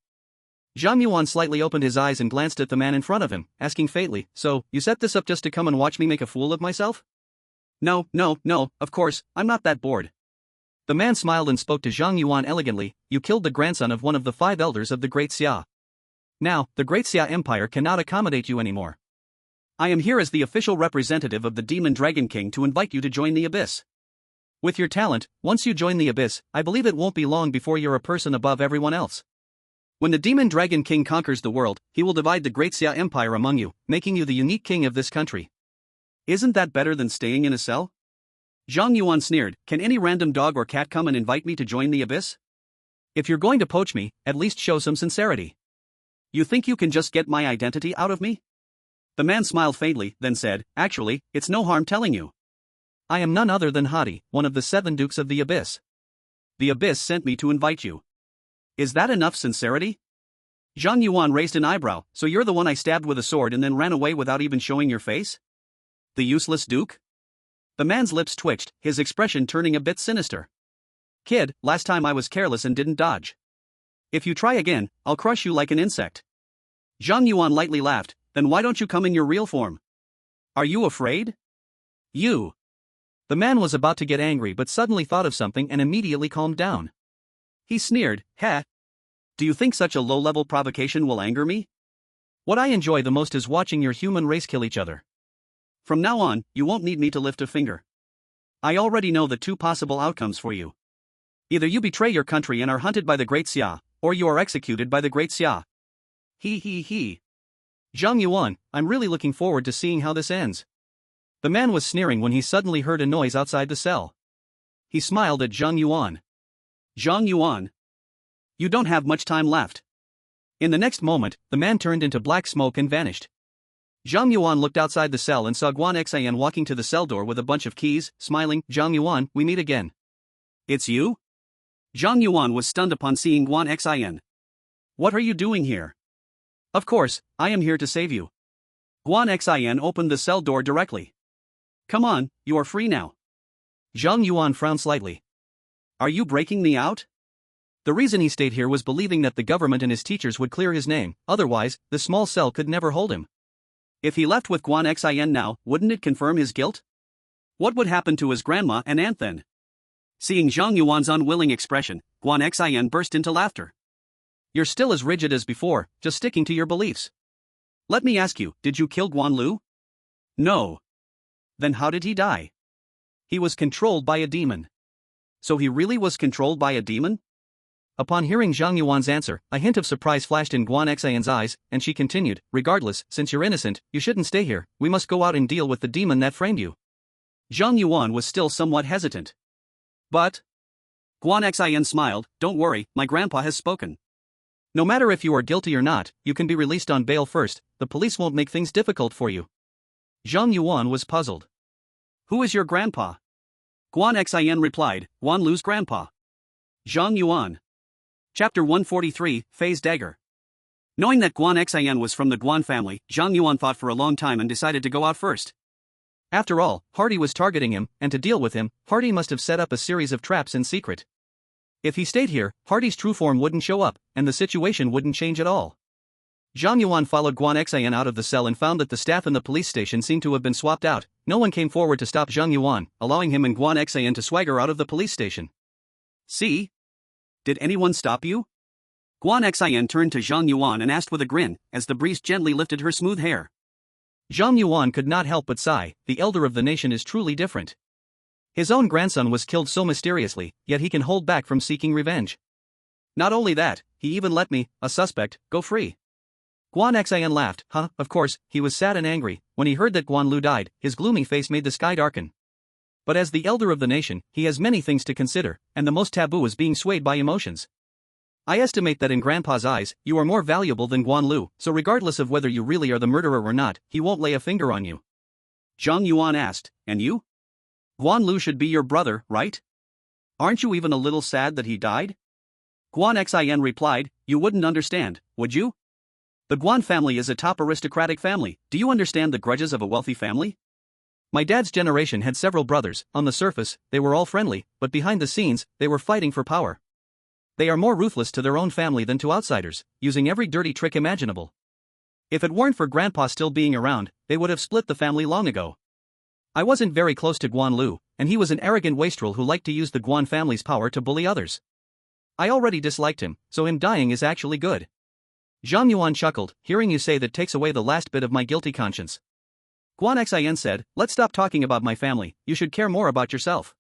Zhang Yuan slightly opened his eyes and glanced at the man in front of him, asking faintly, "So, you set this up just to come and watch me make a fool of myself?" No, of course, I'm not that bored." The man smiled and spoke to Zhang Yuan elegantly. "You killed the grandson of one of the 5 elders of the Great Xia. Now, the Great Xia Empire cannot accommodate you anymore. I am here as the official representative of the Demon Dragon King to invite you to join the Abyss. With your talent, once you join the Abyss, I believe it won't be long before you're a person above everyone else. When the Demon Dragon King conquers the world, he will divide the Great Xia Empire among you, making you the unique king of this country. Isn't that better than staying in a cell?" Zhang Yuan sneered. "Can any random dog or cat come and invite me to join the Abyss? If you're going to poach me, at least show some sincerity. You think you can just get my identity out of me?" The man smiled faintly, then said, "Actually, it's no harm telling you. I am none other than Hadi, one of the 7 dukes of the Abyss. The Abyss sent me to invite you. Is that enough sincerity?" Zhang Yuan raised an eyebrow. "So you're the one I stabbed with a sword and then ran away without even showing your face? The useless duke?" The man's lips twitched, his expression turning a bit sinister. "Kid, last time I was careless and didn't dodge. If you try again, I'll crush you like an insect." Zhang Yuan lightly laughed. "Then why don't you come in your real form? Are you afraid? You." The man was about to get angry but suddenly thought of something and immediately calmed down. He sneered, "Heh? Do you think such a low-level provocation will anger me? What I enjoy the most is watching your human race kill each other. From now on, you won't need me to lift a finger. I already know the 2 possible outcomes for you. Either you betray your country and are hunted by the Great Xia, or you are executed by the Great Xia." He. Zhang Yuan, I'm really looking forward to seeing how this ends." The man was sneering when he suddenly heard a noise outside the cell. He smiled at Zhang Yuan. "Zhang Yuan, you don't have much time left." In the next moment, the man turned into black smoke and vanished. Zhang Yuan looked outside the cell and saw Guan Xian walking to the cell door with a bunch of keys, smiling. "Zhang Yuan, we meet again." "It's you?" Zhang Yuan was stunned upon seeing Guan Xian. "What are you doing here?" "Of course, I am here to save you." Guan Xian opened the cell door directly. "Come on, you are free now." Zhang Yuan frowned slightly. "Are you breaking me out?" The reason he stayed here was believing that the government and his teachers would clear his name, otherwise, the small cell could never hold him. If he left with Guan Xian now, wouldn't it confirm his guilt? What would happen to his grandma and aunt then? Seeing Zhang Yuan's unwilling expression, Guan Xian burst into laughter. "You're still as rigid as before, just sticking to your beliefs. Let me ask you, did you kill Guan Lu?" "No." "Then how did he die?" "He was controlled by a demon." "So he really was controlled by a demon?" Upon hearing Zhang Yuan's answer, a hint of surprise flashed in Guan Xian's eyes, and she continued, "Regardless, since you're innocent, you shouldn't stay here, we must go out and deal with the demon that framed you." Zhang Yuan was still somewhat hesitant. "But..." Guan Xian smiled, "Don't worry, my grandpa has spoken. No matter if you are guilty or not, you can be released on bail first, the police won't make things difficult for you." Zhang Yuan was puzzled. "Who is your grandpa?" Guan Xian replied, "Guan Lu's grandpa." Zhang Yuan. Chapter 143, Phase Dagger. Knowing that Guan Xian was from the Guan family, Zhang Yuan thought for a long time and decided to go out first. After all, Hardy was targeting him, and to deal with him, Hardy must have set up a series of traps in secret. If he stayed here, Hardy's true form wouldn't show up, and the situation wouldn't change at all. Zhang Yuan followed Guan Xian out of the cell and found that the staff in the police station seemed to have been swapped out. No one came forward to stop Zhang Yuan, allowing him and Guan Xian to swagger out of the police station. "See? Did anyone stop you?" Guan Xian turned to Zhang Yuan and asked with a grin, as the breeze gently lifted her smooth hair. Zhang Yuan could not help but sigh. The elder of the nation is truly different. His own grandson was killed so mysteriously, yet he can hold back from seeking revenge. Not only that, he even let me, a suspect, go free. Guan Xian laughed. Of course, he was sad and angry. When he heard that Guan Lu died, his gloomy face made the sky darken. But as the elder of the nation, he has many things to consider, and the most taboo is being swayed by emotions. I estimate that in Grandpa's eyes, you are more valuable than Guan Lu, so regardless of whether you really are the murderer or not, he won't lay a finger on you. Zhang Yuan asked, "And you? Guan Lu should be your brother, right? Aren't you even a little sad that he died?" Guan Xian replied, "You wouldn't understand, would you? The Guan family is a top aristocratic family. Do you understand the grudges of a wealthy family? My dad's generation had several brothers. On the surface, they were all friendly, but behind the scenes, they were fighting for power. They are more ruthless to their own family than to outsiders, using every dirty trick imaginable. If it weren't for Grandpa still being around, they would have split the family long ago. I wasn't very close to Guan Lu, and he was an arrogant wastrel who liked to use the Guan family's power to bully others. I already disliked him, so him dying is actually good. Zhang Yuan chuckled, hearing you say that takes away the last bit of my guilty conscience. Guan Xin said, let's stop talking about my family, you should care more about yourself.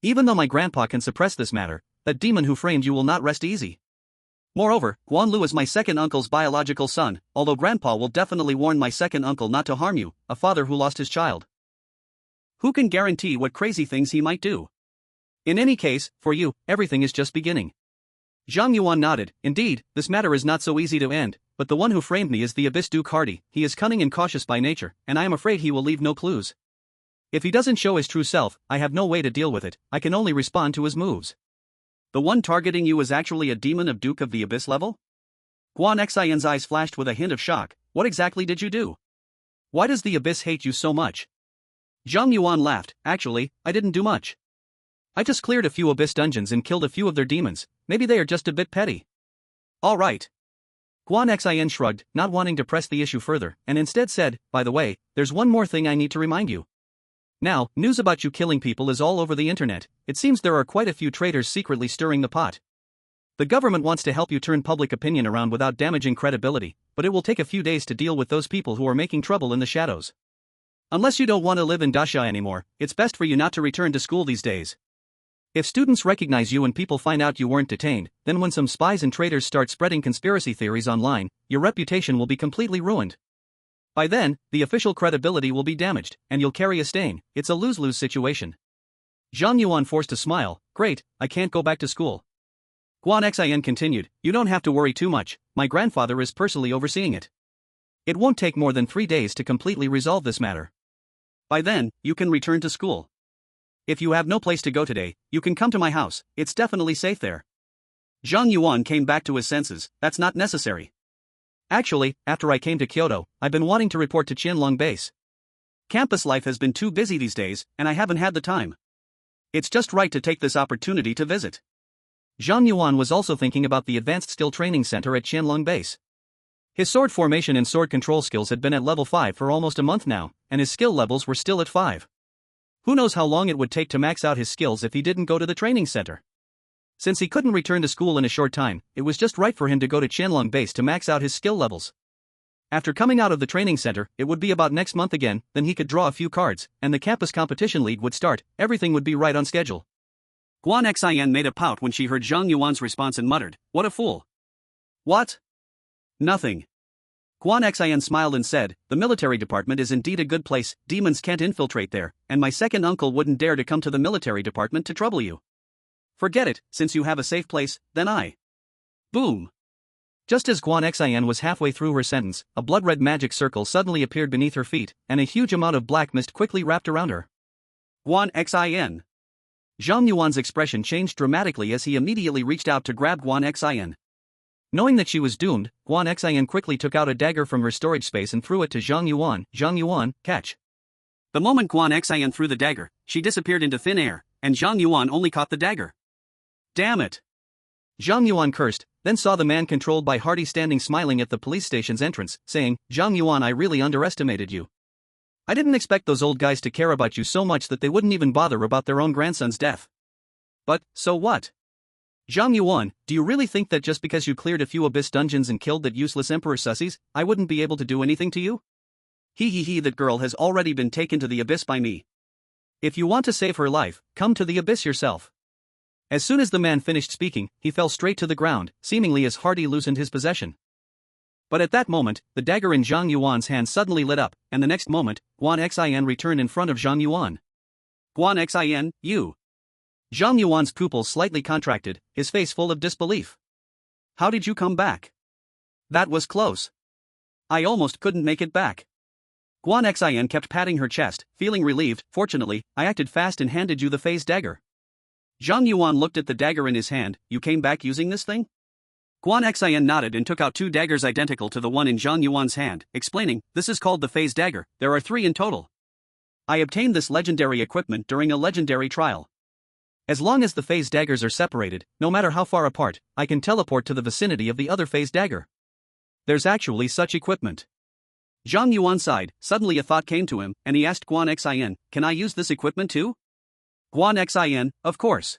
Even though my grandpa can suppress this matter, that demon who framed you will not rest easy. Moreover, Guan Lu is my second uncle's biological son, although grandpa will definitely warn my second uncle not to harm you, a father who lost his child. Who can guarantee what crazy things he might do? In any case, for you, everything is just beginning. Zhang Yuan nodded. Indeed, this matter is not so easy to end, but the one who framed me is the Abyss Duke Hardy. He is cunning and cautious by nature, and I am afraid he will leave no clues. If he doesn't show his true self, I have no way to deal with it, I can only respond to his moves. The one targeting you is actually a demon of Duke of the Abyss level? Guan Xin's eyes flashed with a hint of shock. What exactly did you do? Why does the Abyss hate you so much? Zhang Yuan laughed. Actually, I didn't do much. I just cleared a few Abyss dungeons and killed a few of their demons. Maybe they are just a bit petty. All right. Guan Xin shrugged, not wanting to press the issue further, and instead said, by the way, there's one more thing I need to remind you. Now, news about you killing people is all over the internet. It seems there are quite a few traitors secretly stirring the pot. The government wants to help you turn public opinion around without damaging credibility, but it will take a few days to deal with those people who are making trouble in the shadows. Unless you don't want to live in Dasha anymore, it's best for you not to return to school these days. If students recognize you and people find out you weren't detained, then when some spies and traitors start spreading conspiracy theories online, your reputation will be completely ruined. By then, the official credibility will be damaged, and you'll carry a stain. It's a lose-lose situation. Zhang Yuan forced a smile. Great, I can't go back to school. Guan Xin continued, you don't have to worry too much, my grandfather is personally overseeing it. It won't take more than 3 days to completely resolve this matter. By then, you can return to school. If you have no place to go today, you can come to my house, it's definitely safe there. Zhang Yuan came back to his senses. That's not necessary. Actually, after I came to Kyoto, I've been wanting to report to Qianlong base. Campus life has been too busy these days, and I haven't had the time. It's just right to take this opportunity to visit. Zhang Yuan was also thinking about the Advanced Skill Training Center at Qianlong base. His sword formation and sword control skills had been at level 5 for almost a month now, and his skill levels were still at 5. Who knows how long it would take to max out his skills if he didn't go to the training center. Since he couldn't return to school in a short time, it was just right for him to go to Qianlong base to max out his skill levels. After coming out of the training center, it would be about next month again, then he could draw a few cards, and the campus competition league would start, everything would be right on schedule. Guan Xin made a pout when she heard Zhang Yuan's response and muttered, what a fool. What? Nothing. Guan Xin smiled and said, the military department is indeed a good place, demons can't infiltrate there, and my second uncle wouldn't dare to come to the military department to trouble you. Forget it, since you have a safe place, then I. Boom. Just as Guan Xin was halfway through her sentence, a blood-red magic circle suddenly appeared beneath her feet, and a huge amount of black mist quickly wrapped around her. Guan Xin. Zhang Yuan's expression changed dramatically as he immediately reached out to grab Guan Xin. Knowing that she was doomed, Guan Xin quickly took out a dagger from her storage space and threw it to Zhang Yuan. Zhang Yuan, catch. The moment Guan Xin threw the dagger, she disappeared into thin air, and Zhang Yuan only caught the dagger. Damn it! Zhang Yuan cursed, then saw the man controlled by Hardy standing smiling at the police station's entrance, saying, Zhang Yuan, I really underestimated you. I didn't expect those old guys to care about you so much that they wouldn't even bother about their own grandson's death. But, so what? Zhang Yuan, do you really think that just because you cleared a few Abyss dungeons and killed that useless Emperor Sussies, I wouldn't be able to do anything to you? That girl has already been taken to the Abyss by me. If you want to save her life, come to the Abyss yourself. As soon as the man finished speaking, he fell straight to the ground, seemingly as Hardy loosened his possession. But at that moment, the dagger in Zhang Yuan's hand suddenly lit up, and the next moment, Guan Xin returned in front of Zhang Yuan. Guan Xin, you. Zhang Yuan's pupils slightly contracted, his face full of disbelief. How did you come back? That was close. I almost couldn't make it back. Guan Xin kept patting her chest, feeling relieved. Fortunately, I acted fast and handed you the phase dagger. Zhang Yuan looked at the dagger in his hand. You came back using this thing? Guan Xian nodded and took out 2 daggers identical to the one in Zhang Yuan's hand, explaining, "This is called the phase dagger, there are 3 in total. I obtained this legendary equipment during a legendary trial. As long as the phase daggers are separated, no matter how far apart, I can teleport to the vicinity of the other phase dagger. There's actually such equipment." Zhang Yuan sighed. Suddenly a thought came to him, and he asked Guan Xian, "Can I use this equipment too?" Guan Xian, "Of course.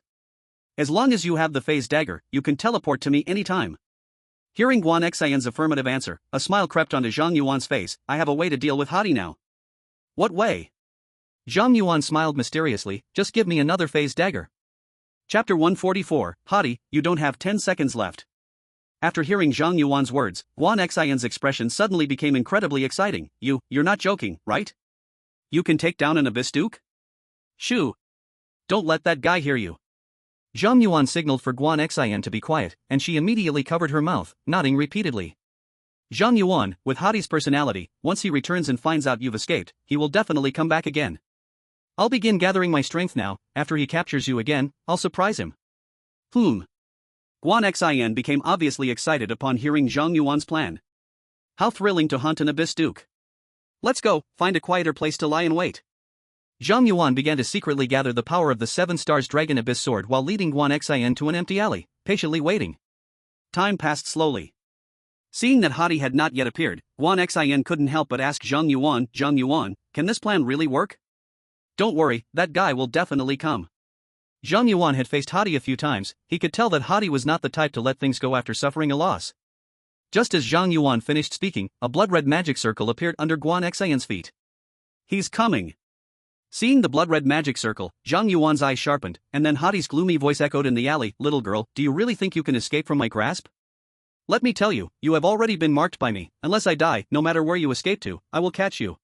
As long as you have the phase dagger, you can teleport to me anytime." Hearing Guan Xian's affirmative answer, a smile crept onto Zhang Yuan's face. "I have a way to deal with Hadi now." "What way?" Zhang Yuan smiled mysteriously. "Just give me another phase dagger." Chapter 144, Hadi, you don't have 10 seconds left. After hearing Zhang Yuan's words, Guan Xian's expression suddenly became incredibly exciting. You're not joking, right? You can take down an Abyss Duke? Shoo! Don't let that guy hear you. Zhang Yuan signaled for Guan Xian to be quiet, and she immediately covered her mouth, nodding repeatedly. Zhang Yuan, with Hadi's personality, once he returns and finds out you've escaped, he will definitely come back again. I'll begin gathering my strength now. After he captures you again, I'll surprise him. Guan Xian became obviously excited upon hearing Zhang Yuan's plan. How thrilling to hunt an Abyss Duke. Let's go, find a quieter place to lie in wait. Zhang Yuan began to secretly gather the power of the 7 stars dragon Abyss sword while leading Guan Xian to an empty alley, patiently waiting. Time passed slowly. Seeing that Hadi had not yet appeared, Guan Xian couldn't help but ask Zhang Yuan, can this plan really work? Don't worry, that guy will definitely come. Zhang Yuan had faced Hadi a few times. He could tell that Hadi was not the type to let things go after suffering a loss. Just as Zhang Yuan finished speaking, a blood-red magic circle appeared under Guan Xian's feet. He's coming. Seeing the blood-red magic circle, Zhang Yuan's eyes sharpened, and then Hadi's gloomy voice echoed in the alley, "Little girl, do you really think you can escape from my grasp? Let me tell you, you have already been marked by me. Unless I die, no matter where you escape to, I will catch you.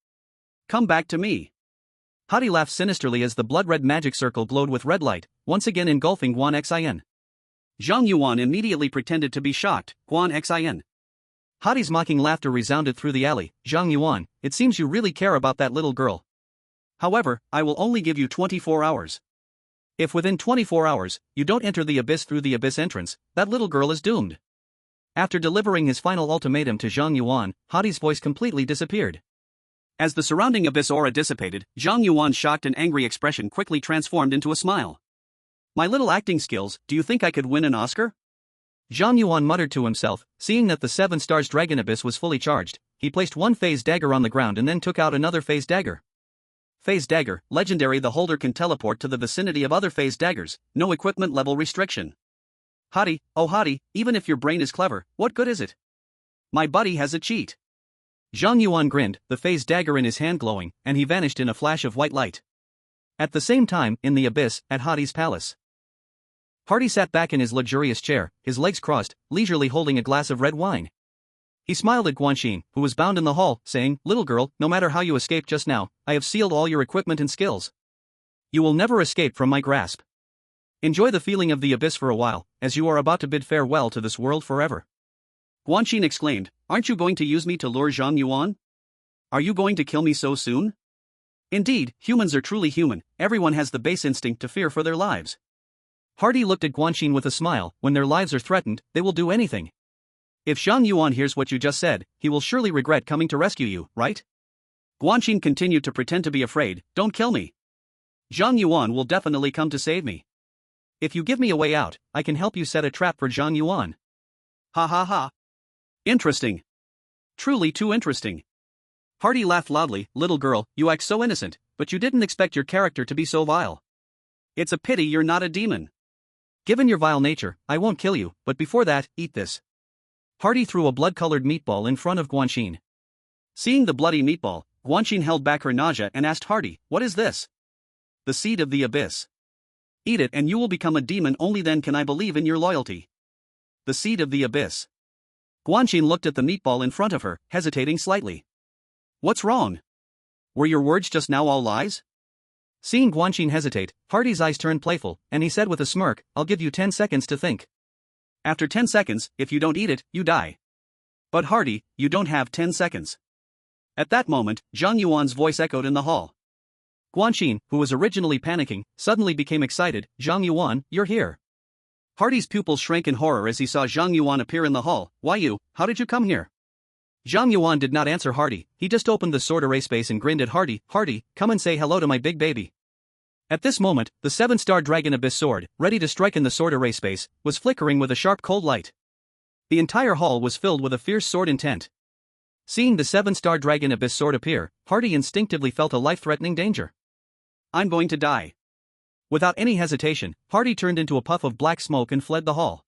Come back to me." Hadi laughed sinisterly as the blood-red magic circle glowed with red light, once again engulfing Guan Xian. Zhang Yuan immediately pretended to be shocked. Guan Xian. Hadi's mocking laughter resounded through the alley. "Zhang Yuan, it seems you really care about that little girl. However, I will only give you 24 hours. If within 24 hours, you don't enter the abyss through the abyss entrance, that little girl is doomed." After delivering his final ultimatum to Zhang Yuan, Hadi's voice completely disappeared. As the surrounding abyss aura dissipated, Zhang Yuan's shocked and angry expression quickly transformed into a smile. "My little acting skills, do you think I could win an Oscar?" Zhang Yuan muttered to himself. Seeing that the 7 stars dragon abyss was fully charged, he placed one phase dagger on the ground and then took out another phase dagger. Phase dagger, legendary. The holder can teleport to the vicinity of other phase daggers, no equipment level restriction. Hadi, oh Hadi, even if your brain is clever, what good is it? My buddy has a cheat. Zhang Yuan grinned, the phase dagger in his hand glowing, and he vanished in a flash of white light. At the same time, in the abyss, at Hadi's palace. Hadi sat back in his luxurious chair, his legs crossed, leisurely holding a glass of red wine. He smiled at Guanxin, who was bound in the hall, saying, "Little girl, no matter how you escaped just now, I have sealed all your equipment and skills. You will never escape from my grasp. Enjoy the feeling of the abyss for a while, as you are about to bid farewell to this world forever." Guanxin exclaimed, "Aren't you going to use me to lure Zhang Yuan? Are you going to kill me so soon?" Indeed, humans are truly human. Everyone has the base instinct to fear for their lives. Hadi looked at Guanxin with a smile. When their lives are threatened, they will do anything. If Zhang Yuan hears what you just said, he will surely regret coming to rescue you, right? Guanxin continued to pretend to be afraid. "Don't kill me. Zhang Yuan will definitely come to save me. If you give me a way out, I can help you set a trap for Zhang Yuan." Ha ha ha. Interesting. Truly too interesting. Hadi laughed loudly. "Little girl, you act so innocent, but you didn't expect your character to be so vile. It's a pity you're not a demon. Given your vile nature, I won't kill you, but before that, eat this." Hadi threw a blood-colored meatball in front of Guanxin. Seeing the bloody meatball, Guanxin held back her nausea and asked Hadi, "What is this?" "The seed of the abyss. Eat it and you will become a demon. Only then can I believe in your loyalty." The seed of the abyss. Guanxin looked at the meatball in front of her, hesitating slightly. "What's wrong? Were your words just now all lies?" Seeing Guanxin hesitate, Hadi's eyes turned playful, and he said with a smirk, "I'll give you 10 seconds to think. After 10 seconds, if you don't eat it, you die." "But Hadi, you don't have 10 seconds. At that moment, Zhang Yuan's voice echoed in the hall. Guanxin, who was originally panicking, suddenly became excited. "Zhang Yuan, you're here. Hardy's pupils shrank in horror as he saw Zhang Yuan appear in the hall. Why you? How did you come here? Zhang Yuan did not answer Hardy, he just opened the sword array space and grinned at Hardy. Hardy, come and say hello to my big baby. At this moment, the 7-star dragon abyss sword, ready to strike in the sword array space, was flickering with a sharp cold light. The entire hall was filled with a fierce sword intent. Seeing the 7-star dragon abyss sword appear, Hardy instinctively felt a life-threatening danger. I'm going to die. Without any hesitation, Hardy turned into a puff of black smoke and fled the hall.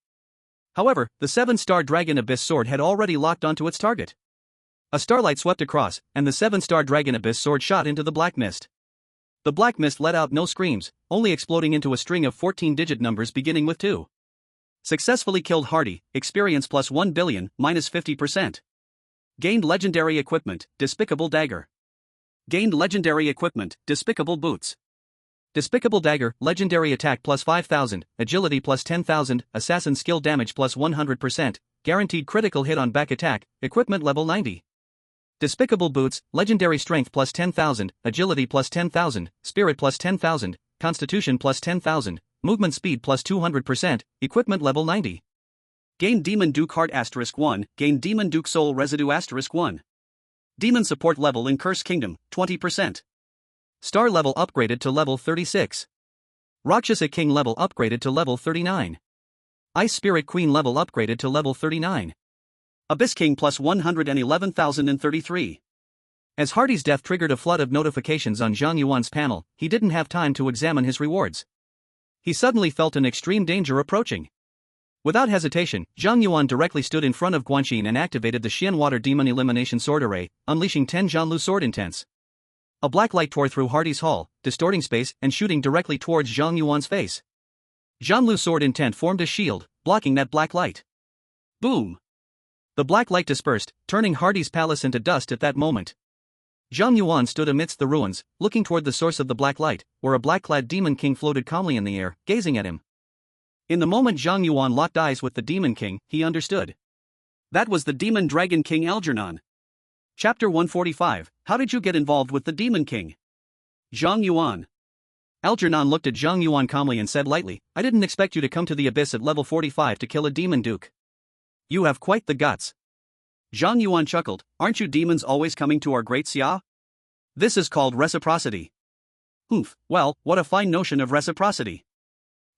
However, the 7-star dragon abyss sword had already locked onto its target. A starlight swept across, and the 7-star dragon abyss sword shot into the black mist. The black mist let out no screams, only exploding into a string of 14-digit numbers beginning with 2. Successfully killed Hardy, experience plus 1 billion, minus 50%. Gained legendary equipment, Despicable Dagger. Gained legendary equipment, Despicable Boots. Despicable Dagger, legendary attack plus 5,000, agility plus 10,000, assassin skill damage plus 100%, guaranteed critical hit on back attack, equipment level 90. Despicable Boots, legendary strength plus 10,000, agility plus 10,000, spirit plus 10,000, constitution plus 10,000, movement speed plus 200%, equipment level 90. Gain Demon Duke Heart *1, gain Demon Duke Soul Residue *1. Demon Support level in Curse Kingdom, 20%. Star level upgraded to level 36. Rakshasa King level upgraded to level 39. Ice Spirit Queen level upgraded to level 39. Abyss King plus 111,033. As Hardy's death triggered a flood of notifications on Zhang Yuan's panel, he didn't have time to examine his rewards. He suddenly felt an extreme danger approaching. Without hesitation, Zhang Yuan directly stood in front of Guanxin and activated the Xian Water Demon Elimination Sword Array, unleashing 10 Zhanlu Sword Intents. A black light tore through Hardy's hall, distorting space and shooting directly towards Zhang Yuan's face. Zhanlu Sword Intent formed a shield, blocking that black light. Boom! The black light dispersed, turning Hardy's palace into dust at that moment. Zhang Yuan stood amidst the ruins, looking toward the source of the black light, where a black-clad Demon King floated calmly in the air, gazing at him. In the moment Zhang Yuan locked eyes with the Demon King, he understood. That was the Demon Dragon King Algernon. Chapter 145, How did you get involved with the Demon King? Zhang Yuan. Algernon looked at Zhang Yuan calmly and said lightly, I didn't expect you to come to the Abyss at level 45 to kill a Demon Duke. You have quite the guts. Zhang Yuan chuckled, aren't you demons always coming to our great Xia? This is called reciprocity. Oof, well, what a fine notion of reciprocity.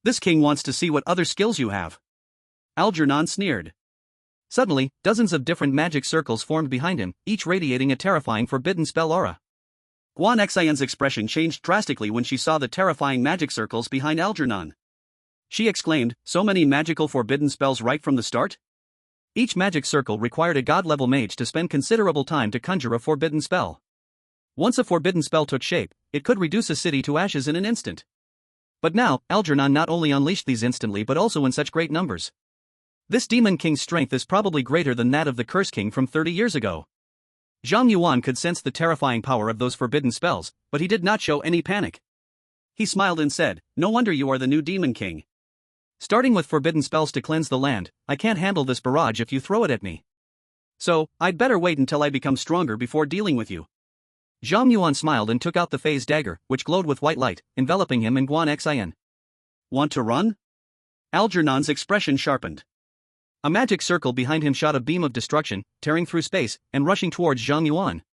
This king wants to see what other skills you have. Algernon sneered. Suddenly, dozens of different magic circles formed behind him, each radiating a terrifying forbidden spell aura. Guan Xian's expression changed drastically when she saw the terrifying magic circles behind Algernon. She exclaimed, so many magical forbidden spells right from the start? Each magic circle required a god-level mage to spend considerable time to conjure a forbidden spell. Once a forbidden spell took shape, it could reduce a city to ashes in an instant. But now, Algernon not only unleashed these instantly but also in such great numbers. This Demon King's strength is probably greater than that of the Curse King from 30 years ago. Zhang Yuan could sense the terrifying power of those forbidden spells, but he did not show any panic. He smiled and said, no wonder you are the new Demon King. Starting with forbidden spells to cleanse the land, I can't handle this barrage if you throw it at me. So, I'd better wait until I become stronger before dealing with you. Zhang Yuan smiled and took out the phase dagger, which glowed with white light, enveloping him and Guan Xian. Want to run? Algernon's expression sharpened. A magic circle behind him shot a beam of destruction, tearing through space, and rushing towards Zhang Yuan.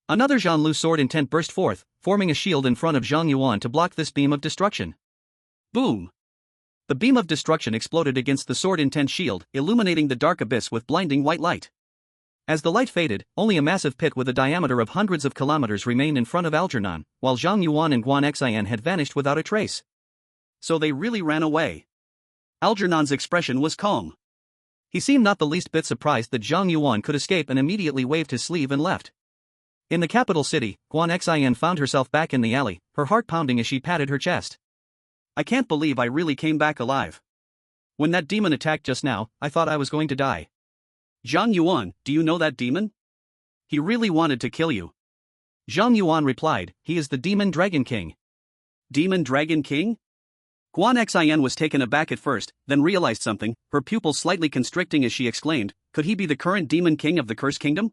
Another Zhanlu sword intent burst forth, forming a shield in front of Zhang Yuan to block this beam of destruction. Boom! The beam of destruction exploded against the sword intent shield, illuminating the dark abyss with blinding white light. As the light faded, only a massive pit with a diameter of hundreds of kilometers remained in front of Algernon, while Zhang Yuan and Guan Xian had vanished without a trace. So they really ran away. Algernon's expression was calm. He seemed not the least bit surprised that Zhang Yuan could escape and immediately waved his sleeve and left. In the capital city, Guan Xian found herself back in the alley, her heart pounding as she patted her chest. I can't believe I really came back alive. When that demon attacked just now, I thought I was going to die. Zhang Yuan, do you know that demon? He really wanted to kill you. Zhang Yuan replied, he is the Demon Dragon King. Demon Dragon King? Guan Xian was taken aback at first, then realized something, her pupils slightly constricting as she exclaimed, could he be the current Demon King of the Cursed Kingdom?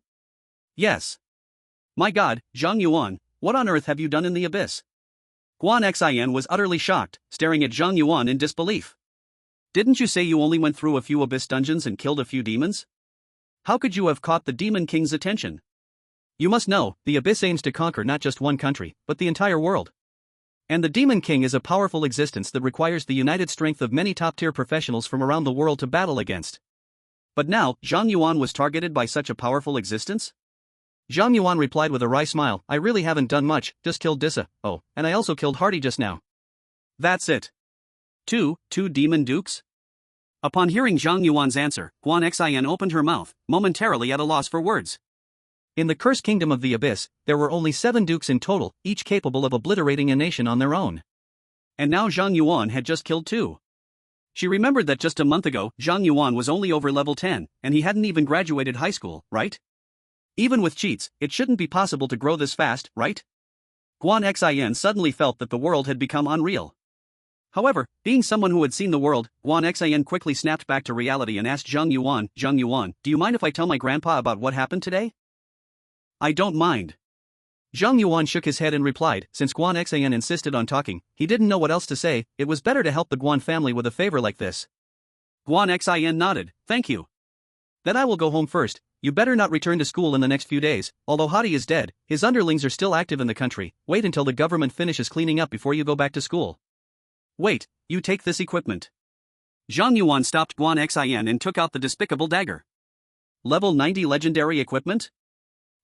Yes. My god, Zhang Yuan, what on earth have you done in the abyss? Guan Xian was utterly shocked, staring at Zhang Yuan in disbelief. Didn't you say you only went through a few abyss dungeons and killed a few demons? How could you have caught the Demon King's attention? You must know, the Abyss aims to conquer not just one country, but the entire world. And the Demon King is a powerful existence that requires the united strength of many top-tier professionals from around the world to battle against. But now, Zhang Yuan was targeted by such a powerful existence? Zhang Yuan replied with a wry smile, I really haven't done much, just killed Dissa, oh, and I also killed Hardy just now. That's it. Two demon dukes? Upon hearing Zhang Yuan's answer, Guan Xian opened her mouth, momentarily at a loss for words. In the cursed kingdom of the Abyss, there were only 7 dukes in total, each capable of obliterating a nation on their own. And now Zhang Yuan had just killed 2. She remembered that just a month ago, Zhang Yuan was only over level 10, and he hadn't even graduated high school, right? Even with cheats, it shouldn't be possible to grow this fast, right? Guan Xian suddenly felt that the world had become unreal. However, being someone who had seen the world, Guan Xian quickly snapped back to reality and asked Zhang Yuan, do you mind if I tell my grandpa about what happened today? I don't mind. Zhang Yuan shook his head and replied, since Guan Xian insisted on talking, he didn't know what else to say, it was better to help the Guan family with a favor like this. Guan Xian nodded, thank you. Then I will go home first, you better not return to school in the next few days, although Hadi is dead, his underlings are still active in the country, wait until the government finishes cleaning up before you go back to school. Wait, you take this equipment. Zhang Yuan stopped Guan Xian and took out the despicable dagger. Level 90 legendary equipment?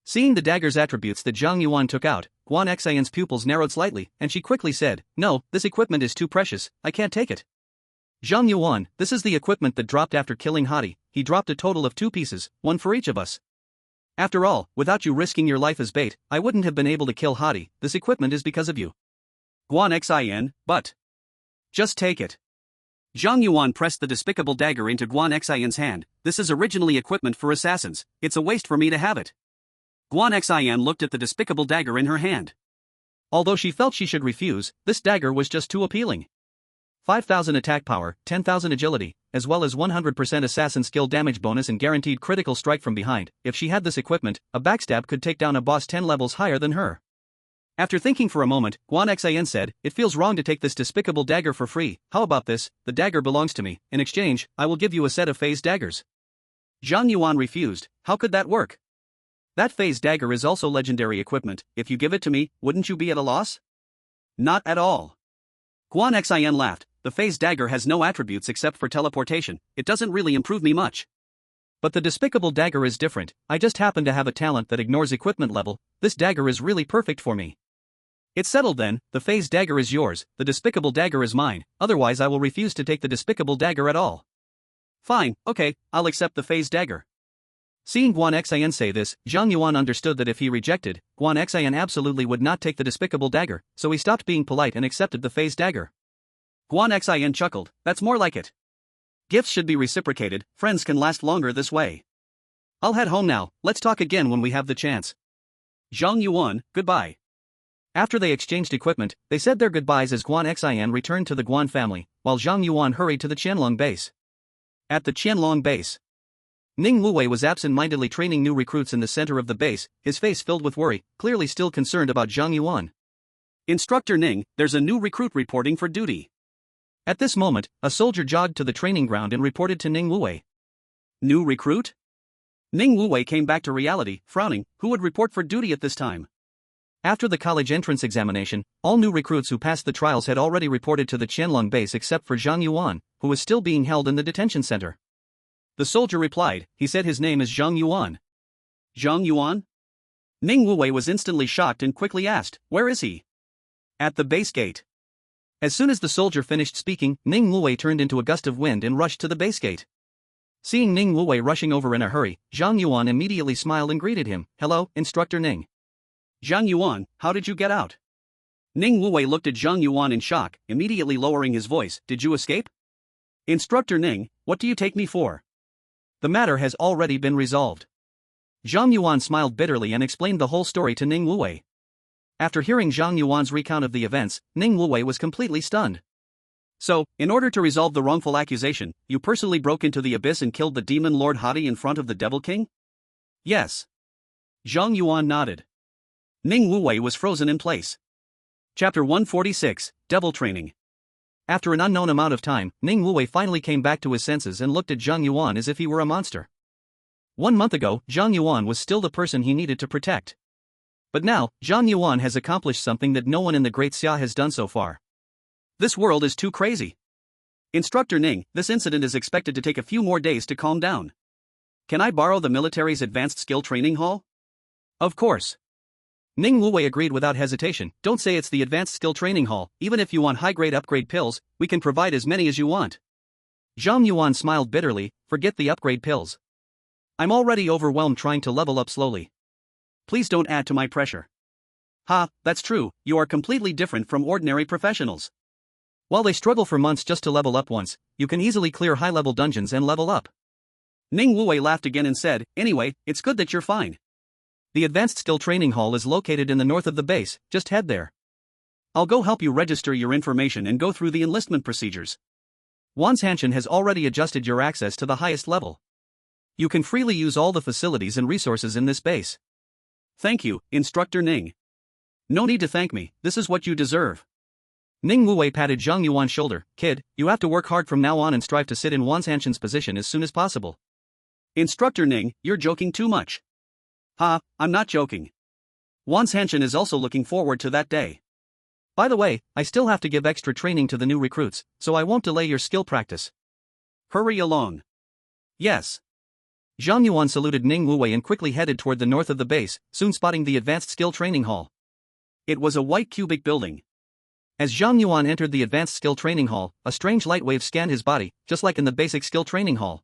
Seeing the dagger's attributes that Zhang Yuan took out, Guan Xian's pupils narrowed slightly, and she quickly said, no, this equipment is too precious, I can't take it. Zhang Yuan, this is the equipment that dropped after killing Hadi, he dropped a total of 2 pieces, 1 for each of us. After all, without you risking your life as bait, I wouldn't have been able to kill Hadi, this equipment is because of you. Guan Xian, but... Just take it. Zhang Yuan pressed the despicable dagger into Guan Xian's hand, this is originally equipment for assassins, it's a waste for me to have it. Guan Xian looked at the despicable dagger in her hand. Although she felt she should refuse, this dagger was just too appealing. 5,000 attack power, 10,000 agility, as well as 100% assassin skill damage bonus and guaranteed critical strike from behind. If she had this equipment, a backstab could take down a boss 10 levels higher than her. After thinking for a moment, Guan Xian said, it feels wrong to take this despicable dagger for free, how about this, the dagger belongs to me, in exchange, I will give you a set of phase daggers. Zhang Yuan refused, how could that work? That phase dagger is also legendary equipment, if you give it to me, wouldn't you be at a loss? Not at all. Guan Xian laughed, the phase dagger has no attributes except for teleportation, it doesn't really improve me much. But the despicable dagger is different, I just happen to have a talent that ignores equipment level, this dagger is really perfect for me. It's settled then, the phase dagger is yours, the despicable dagger is mine, otherwise I will refuse to take the despicable dagger at all. Fine, okay, I'll accept the phase dagger. Seeing Guan Xian say this, Zhang Yuan understood that if he rejected, Guan Xian absolutely would not take the despicable dagger, so he stopped being polite and accepted the phase dagger. Guan Xian chuckled, that's more like it. Gifts should be reciprocated, friends can last longer this way. I'll head home now, let's talk again when we have the chance. Zhang Yuan, goodbye. After they exchanged equipment, they said their goodbyes as Guan Xian returned to the Guan family, while Zhang Yuan hurried to the Qianlong base. At the Qianlong base, Ning Wuwei was absent-mindedly training new recruits in the center of the base, his face filled with worry, clearly still concerned about Zhang Yuan. Instructor Ning, there's a new recruit reporting for duty. At this moment, a soldier jogged to the training ground and reported to Ning Wuwei. New recruit? Ning Wuwei came back to reality, frowning, who would report for duty at this time? After the college entrance examination, all new recruits who passed the trials had already reported to the Qianlong base except for Zhang Yuan, who was still being held in the detention center. The soldier replied, he said his name is Zhang Yuan. Zhang Yuan? Ning Wuwei was instantly shocked and quickly asked, where is he? At the base gate. As soon as the soldier finished speaking, Ning Wuwei turned into a gust of wind and rushed to the base gate. Seeing Ning Wuwei rushing over in a hurry, Zhang Yuan immediately smiled and greeted him, hello, Instructor Ning. Zhang Yuan, how did you get out? Ning Wuwei looked at Zhang Yuan in shock, immediately lowering his voice, did you escape? Instructor Ning, what do you take me for? The matter has already been resolved. Zhang Yuan smiled bitterly and explained the whole story to Ning Wuwei. After hearing Zhang Yuan's recount of the events, Ning Wuwei was completely stunned. So, in order to resolve the wrongful accusation, you personally broke into the abyss and killed the demon Lord Hadi in front of the Devil King? Yes. Zhang Yuan nodded. Ning Wuwei was frozen in place. Chapter 146, Devil Training. After an unknown amount of time, Ning Wuwei finally came back to his senses and looked at Zhang Yuan as if he were a monster. 1 month ago, Zhang Yuan was still the person he needed to protect. But now, Zhang Yuan has accomplished something that no one in the Great Xia has done so far. This world is too crazy. Instructor Ning, this incident is expected to take a few more days to calm down. Can I borrow the military's advanced skill training hall? Of course. Ning Wuwei agreed without hesitation. Don't say it's the advanced skill training hall, even if you want high-grade upgrade pills, we can provide as many as you want. Zhang Yuan smiled bitterly, forget the upgrade pills. I'm already overwhelmed trying to level up slowly. Please don't add to my pressure. Ha, that's true, you are completely different from ordinary professionals. While they struggle for months just to level up once, you can easily clear high-level dungeons and level up. Ning Wuwei laughed again and said, anyway, it's good that you're fine. The advanced skill training hall is located in the north of the base, just head there. I'll go help you register your information and go through the enlistment procedures. Wan's Hanshin has already adjusted your access to the highest level. You can freely use all the facilities and resources in this base. Thank you, Instructor Ning. No need to thank me, this is what you deserve. Ning Wuwei patted Zhang Yuan's shoulder. Kid, you have to work hard from now on and strive to sit in Wan's Hanshin's position as soon as possible. Instructor Ning, you're joking too much. Ha, I'm not joking. Wan's Hanshin is also looking forward to that day. By the way, I still have to give extra training to the new recruits, so I won't delay your skill practice. Hurry along. Yes. Zhang Yuan saluted Ning Wuwei and quickly headed toward the north of the base, soon spotting the advanced skill training hall. It was a white cubic building. As Zhang Yuan entered the advanced skill training hall, a strange light wave scanned his body, just like in the basic skill training hall.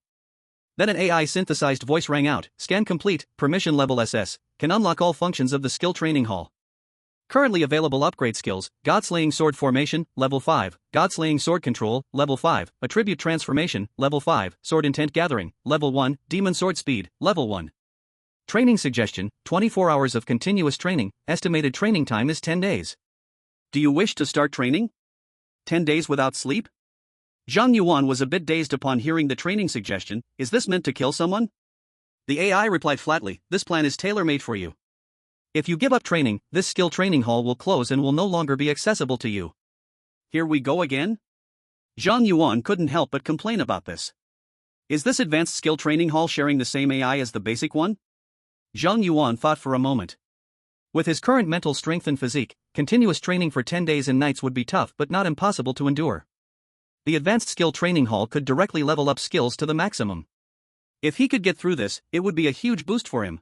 Then an AI-synthesized voice rang out, scan complete, permission level SS, can unlock all functions of the skill training hall. Currently available upgrade skills, God-slaying sword formation, level 5, God-slaying sword control, level 5, attribute transformation, level 5, sword intent gathering, level 1, demon sword speed, level 1. Training suggestion, 24 hours of continuous training, estimated training time is 10 days. Do you wish to start training? 10 days without sleep? Zhang Yuan was a bit dazed upon hearing the training suggestion. Is this meant to kill someone? The AI replied flatly, this plan is tailor-made for you. If you give up training, this skill training hall will close and will no longer be accessible to you. Here we go again? Zhang Yuan couldn't help but complain about this. Is this advanced skill training hall sharing the same AI as the basic one? Zhang Yuan thought for a moment. With his current mental strength and physique, continuous training for 10 days and nights would be tough but not impossible to endure. The advanced skill training hall could directly level up skills to the maximum. If he could get through this, it would be a huge boost for him.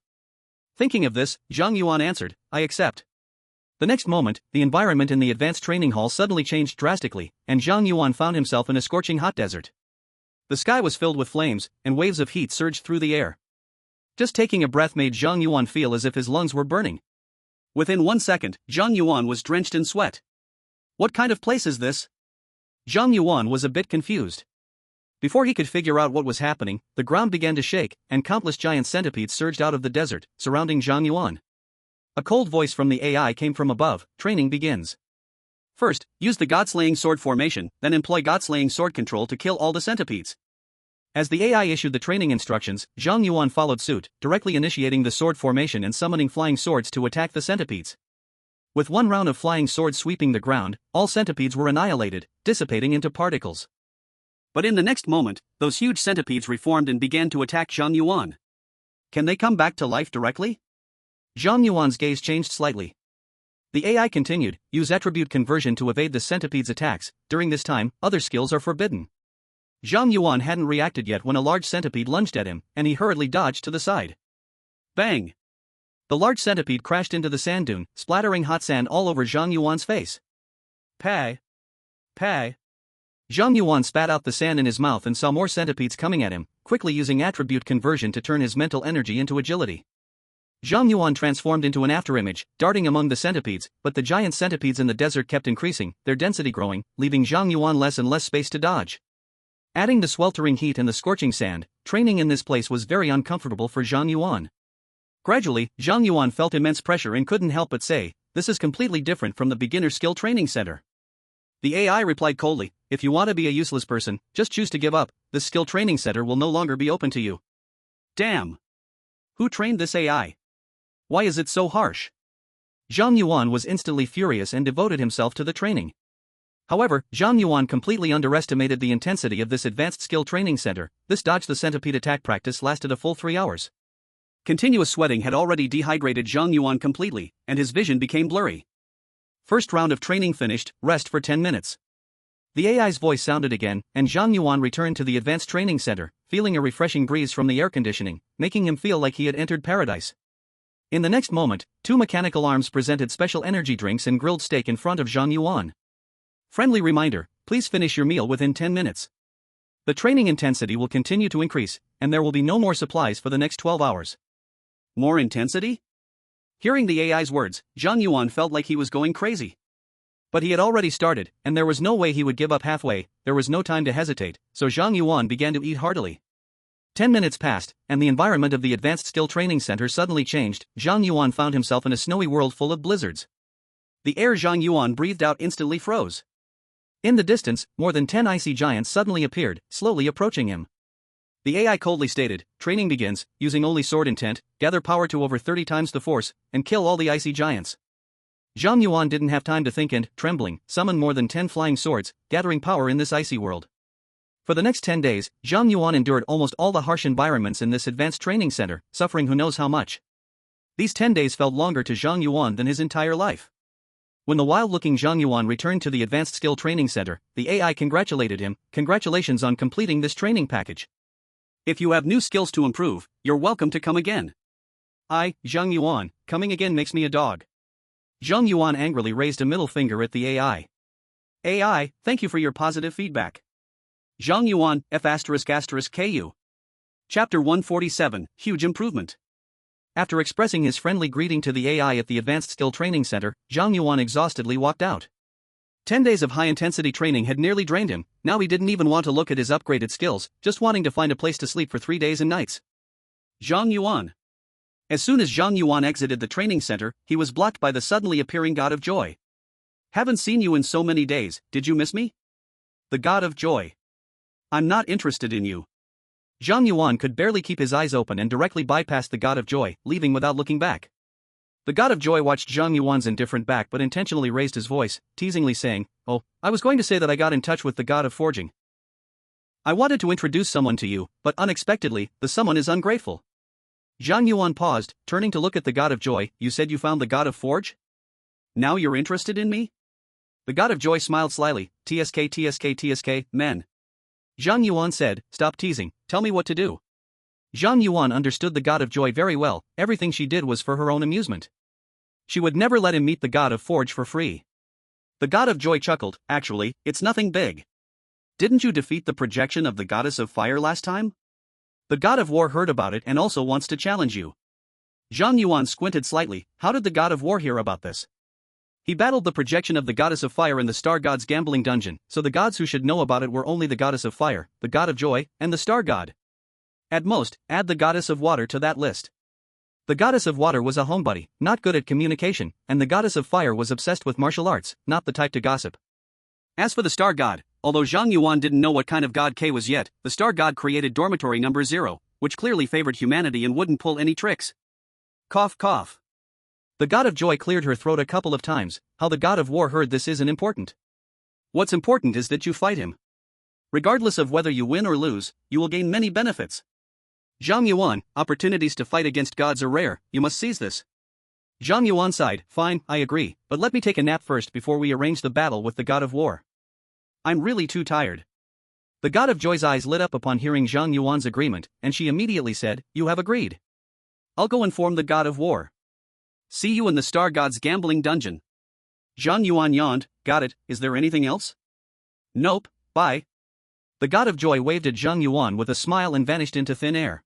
Thinking of this, Zhang Yuan answered, I accept. The next moment, the environment in the advanced training hall suddenly changed drastically, and Zhang Yuan found himself in a scorching hot desert. The sky was filled with flames, and waves of heat surged through the air. Just taking a breath made Zhang Yuan feel as if his lungs were burning. Within 1 second, Zhang Yuan was drenched in sweat. What kind of place is this? Zhang Yuan was a bit confused. Before he could figure out what was happening, the ground began to shake, and countless giant centipedes surged out of the desert, surrounding Zhang Yuan. A cold voice from the AI came from above, training begins. First, use the God-slaying sword formation, then employ God-slaying sword control to kill all the centipedes. As the AI issued the training instructions, Zhang Yuan followed suit, directly initiating the sword formation and summoning flying swords to attack the centipedes. With one round of flying swords sweeping the ground, all centipedes were annihilated, dissipating into particles. But in the next moment, those huge centipedes reformed and began to attack Zhang Yuan. Can they come back to life directly? Zhang Yuan's gaze changed slightly. The AI continued, use attribute conversion to evade the centipede's attacks. During this time, other skills are forbidden. Zhang Yuan hadn't reacted yet when a large centipede lunged at him, and he hurriedly dodged to the side. Bang! The large centipede crashed into the sand dune, splattering hot sand all over Zhang Yuan's face. Pay! Pay! Zhang Yuan spat out the sand in his mouth and saw more centipedes coming at him, quickly using attribute conversion to turn his mental energy into agility. Zhang Yuan transformed into an afterimage, darting among the centipedes, but the giant centipedes in the desert kept increasing, their density growing, leaving Zhang Yuan less and less space to dodge. Adding the sweltering heat and the scorching sand, training in this place was very uncomfortable for Zhang Yuan. Gradually, Zhang Yuan felt immense pressure and couldn't help but say, this is completely different from the beginner skill training center. The AI replied coldly, if you want to be a useless person, just choose to give up, this skill training center will no longer be open to you. Damn! Who trained this AI? Why is it so harsh? Zhang Yuan was instantly furious and devoted himself to the training. However, Zhang Yuan completely underestimated the intensity of this advanced skill training center. This dodge the centipede attack practice lasted a full 3 hours. Continuous sweating had already dehydrated Zhang Yuan completely, and his vision became blurry. First round of training finished, rest for 10 minutes. The AI's voice sounded again, and Zhang Yuan returned to the advanced training center, feeling a refreshing breeze from the air conditioning, making him feel like he had entered paradise. In the next moment, 2 mechanical arms presented special energy drinks and grilled steak in front of Zhang Yuan. Friendly reminder, please finish your meal within 10 minutes. The training intensity will continue to increase, and there will be no more supplies for the next 12 hours. More intensity? Hearing the AI's words, Zhang Yuan felt like he was going crazy. But he had already started, and there was no way he would give up halfway. There was no time to hesitate, so Zhang Yuan began to eat heartily. 10 minutes passed, and the environment of the Advanced Skill Training Center suddenly changed. Zhang Yuan found himself in a snowy world full of blizzards. The air Zhang Yuan breathed out instantly froze. In the distance, more than 10 icy giants suddenly appeared, slowly approaching him. The AI coldly stated, "Training begins, using only sword intent, gather power to over 30 times the force, and kill all the icy giants." Zhang Yuan didn't have time to think and, trembling, summoned more than 10 flying swords, gathering power in this icy world. For the next 10 days, Zhang Yuan endured almost all the harsh environments in this advanced training center, suffering who knows how much. These 10 days felt longer to Zhang Yuan than his entire life. When the wild-looking Zhang Yuan returned to the Advanced Skill Training Center, the AI congratulated him. "Congratulations on completing this training package. If you have new skills to improve, you're welcome to come again." Zhang Yuan, coming again makes me a dog." Zhang Yuan angrily raised a middle finger at the AI. "AI, thank you for your positive feedback." Zhang Yuan, F****KU. Chapter 147, Huge Improvement. After expressing his friendly greeting to the AI at the Advanced Skill Training Center, Zhang Yuan exhaustedly walked out. 10 days of high-intensity training had nearly drained him. Now he didn't even want to look at his upgraded skills, just wanting to find a place to sleep for 3 days and nights. Zhang Yuan. As soon as Zhang Yuan exited the training center, he was blocked by the suddenly appearing God of Joy. "Haven't seen you in so many days, did you miss me?" The God of Joy. "I'm not interested in you." Zhang Yuan could barely keep his eyes open and directly bypassed the God of Joy, leaving without looking back. The God of Joy watched Zhang Yuan's indifferent back but intentionally raised his voice, teasingly saying, "Oh, I was going to say that I got in touch with the God of Forging. I wanted to introduce someone to you, but unexpectedly, the someone is ungrateful." Zhang Yuan paused, turning to look at the God of Joy. "You said you found the God of Forge? Now you're interested in me?" The God of Joy smiled slyly. TSK, men." Zhang Yuan said, "Stop teasing, tell me what to do." Zhang Yuan understood the God of Joy very well. Everything she did was for her own amusement. She would never let him meet the God of Forge for free. The God of Joy chuckled. "Actually, it's nothing big. Didn't you defeat the projection of the Goddess of Fire last time? The God of War heard about it and also wants to challenge you." Zhang Yuan squinted slightly. How did the God of War hear about this? He battled the projection of the Goddess of Fire in the Star God's gambling dungeon, so the gods who should know about it were only the Goddess of Fire, the God of Joy, and the Star God. At most, add the Goddess of Water to that list. The Goddess of Water was a homebody, not good at communication, and the Goddess of Fire was obsessed with martial arts, not the type to gossip. As for the Star God, although Zhang Yuan didn't know what kind of God K was yet, the Star God created dormitory number 0, which clearly favored humanity and wouldn't pull any tricks. Cough cough. The God of Joy cleared her throat a couple of times. How the God of War heard this isn't important. What's important is that you fight him. Regardless of whether you win or lose, you will gain many benefits. Zhang Yuan, opportunities to fight against gods are rare, you must seize this. Zhang Yuan sighed. "Fine, I agree, but let me take a nap first before we arrange the battle with the God of War. I'm really too tired." The God of Joy's eyes lit up upon hearing Zhang Yuan's agreement, and she immediately said, "You have agreed. I'll go inform the God of War. See you in the Star God's gambling dungeon." Zhang Yuan yawned. "Got it, is there anything else?" "Nope, bye." The God of Joy waved at Zhang Yuan with a smile and vanished into thin air.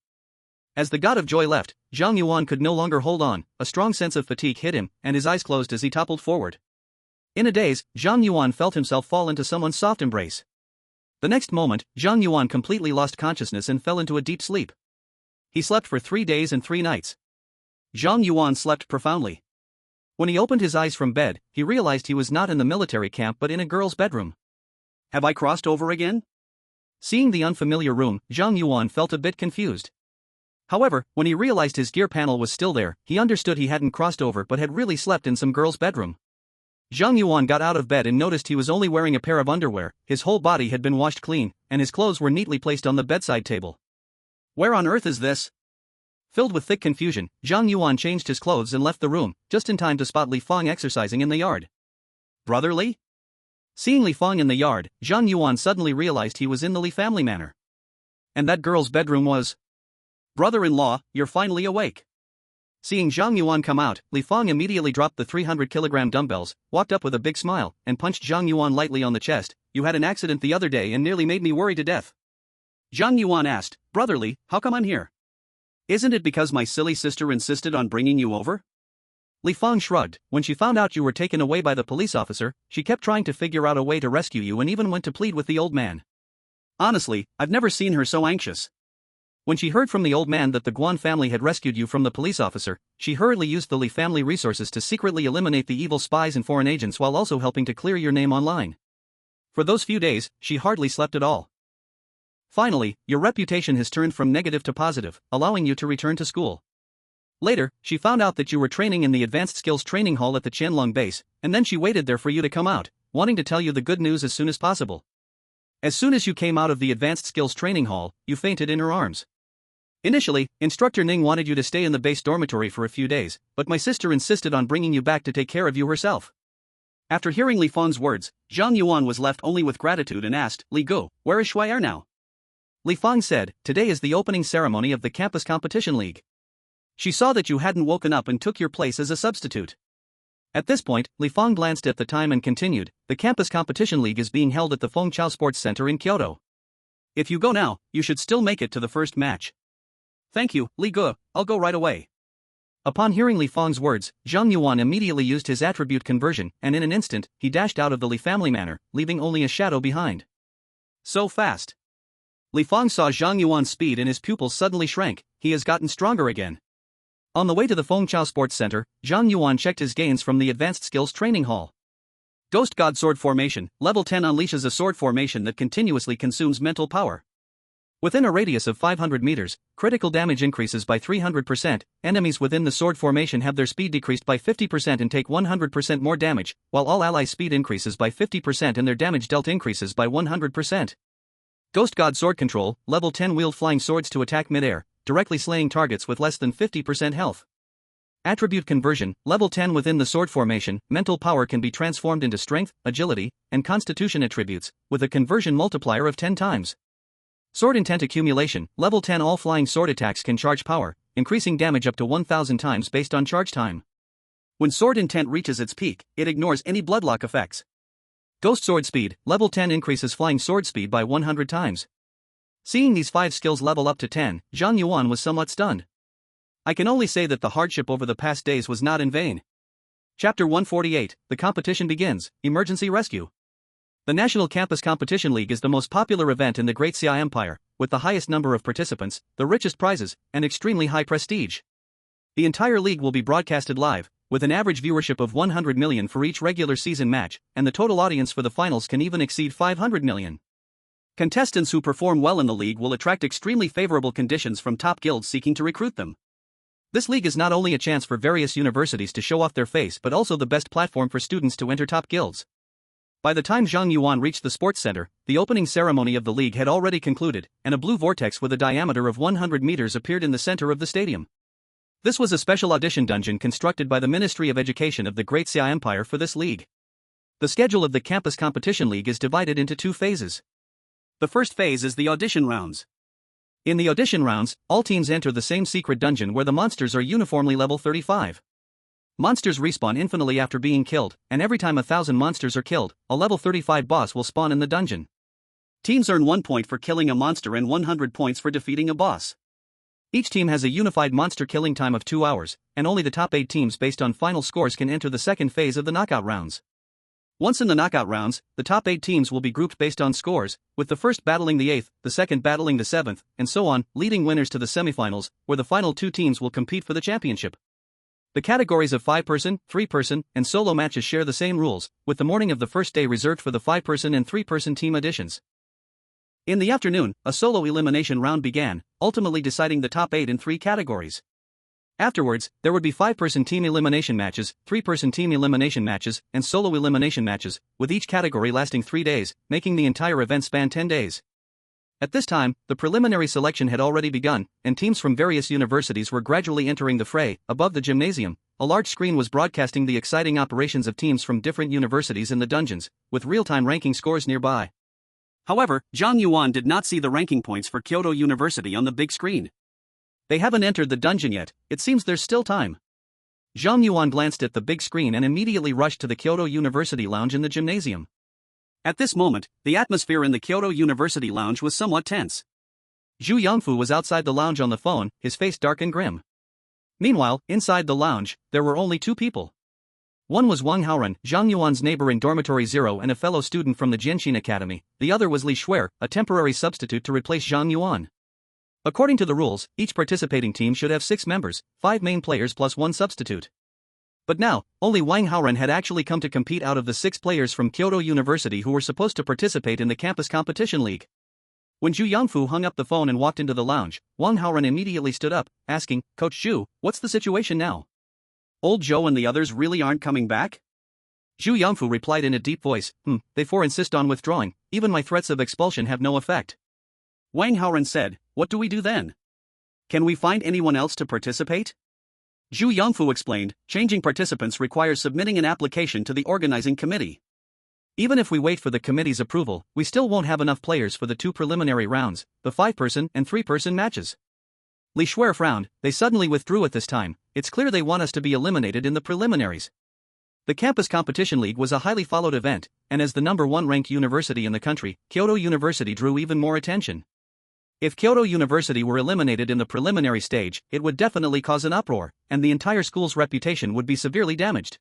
As the God of Joy left, Zhang Yuan could no longer hold on. A strong sense of fatigue hit him, and his eyes closed as he toppled forward. In a daze, Zhang Yuan felt himself fall into someone's soft embrace. The next moment, Zhang Yuan completely lost consciousness and fell into a deep sleep. He slept for 3 days and 3 nights. Zhang Yuan slept profoundly. When he opened his eyes from bed, he realized he was not in the military camp but in a girl's bedroom. Have I crossed over again? Seeing the unfamiliar room, Zhang Yuan felt a bit confused. However, when he realized his gear panel was still there, he understood he hadn't crossed over but had really slept in some girl's bedroom. Zhang Yuan got out of bed and noticed he was only wearing a pair of underwear, his whole body had been washed clean, and his clothes were neatly placed on the bedside table. Where on earth is this? Filled with thick confusion, Zhang Yuan changed his clothes and left the room, just in time to spot Li Fang exercising in the yard. Brother Li? Seeing Li Fang in the yard, Zhang Yuan suddenly realized he was in the Li family manor. And that girl's bedroom was... Brother-in-law, you're finally awake. Seeing Zhang Yuan come out, Li Fang immediately dropped the 300-kilogram dumbbells, walked up with a big smile, and punched Zhang Yuan lightly on the chest. You had an accident the other day and nearly made me worry to death. Zhang Yuan asked, Brother Li, how come I'm here? Isn't it because my silly sister insisted on bringing you over? Li Fang shrugged. When she found out you were taken away by the police officer, she kept trying to figure out a way to rescue you and even went to plead with the old man. Honestly, I've never seen her so anxious. When she heard from the old man that the Guan family had rescued you from the police officer, she hurriedly used the Li family resources to secretly eliminate the evil spies and foreign agents while also helping to clear your name online. For those few days, she hardly slept at all. Finally, your reputation has turned from negative to positive, allowing you to return to school. Later, she found out that you were training in the Advanced Skills Training Hall at the Qianlong base, and then she waited there for you to come out, wanting to tell you the good news as soon as possible. As soon as you came out of the Advanced Skills Training Hall, you fainted in her arms. Initially, Instructor Ning wanted you to stay in the base dormitory for a few days, but my sister insisted on bringing you back to take care of you herself. After hearing Li Fang's words, Zhang Yuan was left only with gratitude and asked, Li Gu, where is Xue'er now? Li Fang said, today is the opening ceremony of the Campus Competition League. She saw that you hadn't woken up and took your place as a substitute. At this point, Li Fang glanced at the time and continued, the Campus Competition League is being held at the Fengchao Sports Center in Kyoto. If you go now, you should still make it to the first match. Thank you, Li Gu, I'll go right away. Upon hearing Li Fang's words, Zhang Yuan immediately used his attribute conversion, and in an instant, he dashed out of the Li family manor, leaving only a shadow behind. So fast. Li Fang saw Zhang Yuan's speed and his pupils suddenly shrank. He has gotten stronger again. On the way to the Fengchao Sports Center, Zhang Yuan checked his gains from the Advanced Skills Training Hall. Ghost God Sword Formation, Level 10 unleashes a sword formation that continuously consumes mental power. Within a radius of 500 meters, critical damage increases by 300%, enemies within the sword formation have their speed decreased by 50% and take 100% more damage, while all allies' speed increases by 50% and their damage dealt increases by 100%. Ghost God Sword Control, Level 10 wield flying swords to attack mid-air, directly slaying targets with less than 50% health. Attribute Conversion, Level 10 within the sword formation, mental power can be transformed into strength, agility, and constitution attributes, with a conversion multiplier of 10 times. Sword Intent Accumulation, Level 10 all flying sword attacks can charge power, increasing damage up to 1000 times based on charge time. When Sword Intent reaches its peak, it ignores any bloodlock effects. Ghost Sword Speed, Level 10 increases flying sword speed by 100 times. Seeing these 5 skills level up to 10, Zhang Yuan was somewhat stunned. I can only say that the hardship over the past days was not in vain. Chapter 148, the competition begins, Emergency Rescue. The National Campus Competition League is the most popular event in the Great Xia Empire, with the highest number of participants, the richest prizes, and extremely high prestige. The entire league will be broadcasted live, with an average viewership of 100 million for each regular season match, and the total audience for the finals can even exceed 500 million. Contestants who perform well in the league will attract extremely favorable conditions from top guilds seeking to recruit them. This league is not only a chance for various universities to show off their face but also the best platform for students to enter top guilds. By the time Zhang Yuan reached the sports center, the opening ceremony of the league had already concluded, and a blue vortex with a diameter of 100 meters appeared in the center of the stadium. This was a special audition dungeon constructed by the Ministry of Education of the Great Xia Empire for this league. The schedule of the Campus Competition League is divided into 2 phases. The first phase is the audition rounds. In the audition rounds, all teams enter the same secret dungeon where the monsters are uniformly level 35. Monsters respawn infinitely after being killed, and every time 1,000 monsters are killed, a level 35 boss will spawn in the dungeon. Teams earn 1 point for killing a monster and 100 points for defeating a boss. Each team has a unified monster killing time of 2 hours, and only the top 8 teams based on final scores can enter the second phase of the knockout rounds. Once in the knockout rounds, the top 8 teams will be grouped based on scores, with the first battling the 8th, the second battling the 7th, and so on, leading winners to the semifinals, where the final 2 teams will compete for the championship. The categories of 5-person, 3-person, and solo matches share the same rules, with the morning of the first day reserved for the 5-person and 3-person team additions. In the afternoon, a solo elimination round began, ultimately deciding the top 8 in 3 categories. Afterwards, there would be 5-person team elimination matches, 3-person team elimination matches, and solo elimination matches, with each category lasting 3 days, making the entire event span 10 days. At this time, the preliminary selection had already begun, and teams from various universities were gradually entering the fray. Above the gymnasium, a large screen was broadcasting the exciting operations of teams from different universities in the dungeons, with real-time ranking scores nearby. However, Zhang Yuan did not see the ranking points for Kyoto University on the big screen. They haven't entered the dungeon yet, it seems there's still time. Zhang Yuan glanced at the big screen and immediately rushed to the Kyoto University lounge in the gymnasium. At this moment, the atmosphere in the Kyoto University lounge was somewhat tense. Zhu Yangfu was outside the lounge on the phone, his face dark and grim. Meanwhile, inside the lounge, there were only 2 people. One was Wang Haoran, Zhang Yuan's neighbor in Dormitory 0 and a fellow student from the Jianxin Academy, the other was Xue'er, a temporary substitute to replace Zhang Yuan. According to the rules, each participating team should have 6 members, 5 main players plus 1 substitute. But now, only Wang Haoran had actually come to compete out of the 6 players from Kyoto University who were supposed to participate in the campus competition league. When Zhu Yangfu hung up the phone and walked into the lounge, Wang Haoran immediately stood up, asking, "Coach Zhu, what's the situation now? Old Zhou and the others really aren't coming back?" Zhu Yangfu replied in a deep voice, They 4 insist on withdrawing, even my threats of expulsion have no effect. Wang Haoran said, "What do we do then? Can we find anyone else to participate?" Zhu Yangfu explained, changing participants requires submitting an application to the organizing committee. Even if we wait for the committee's approval, we still won't have enough players for the 2 preliminary rounds, the 5-person and 3-person matches. Xue'er frowned, they suddenly withdrew at this time, it's clear they want us to be eliminated in the preliminaries. The Campus Competition League was a highly followed event, and as the number 1 ranked university in the country, Kyoto University drew even more attention. If Kyoto University were eliminated in the preliminary stage, it would definitely cause an uproar, and the entire school's reputation would be severely damaged.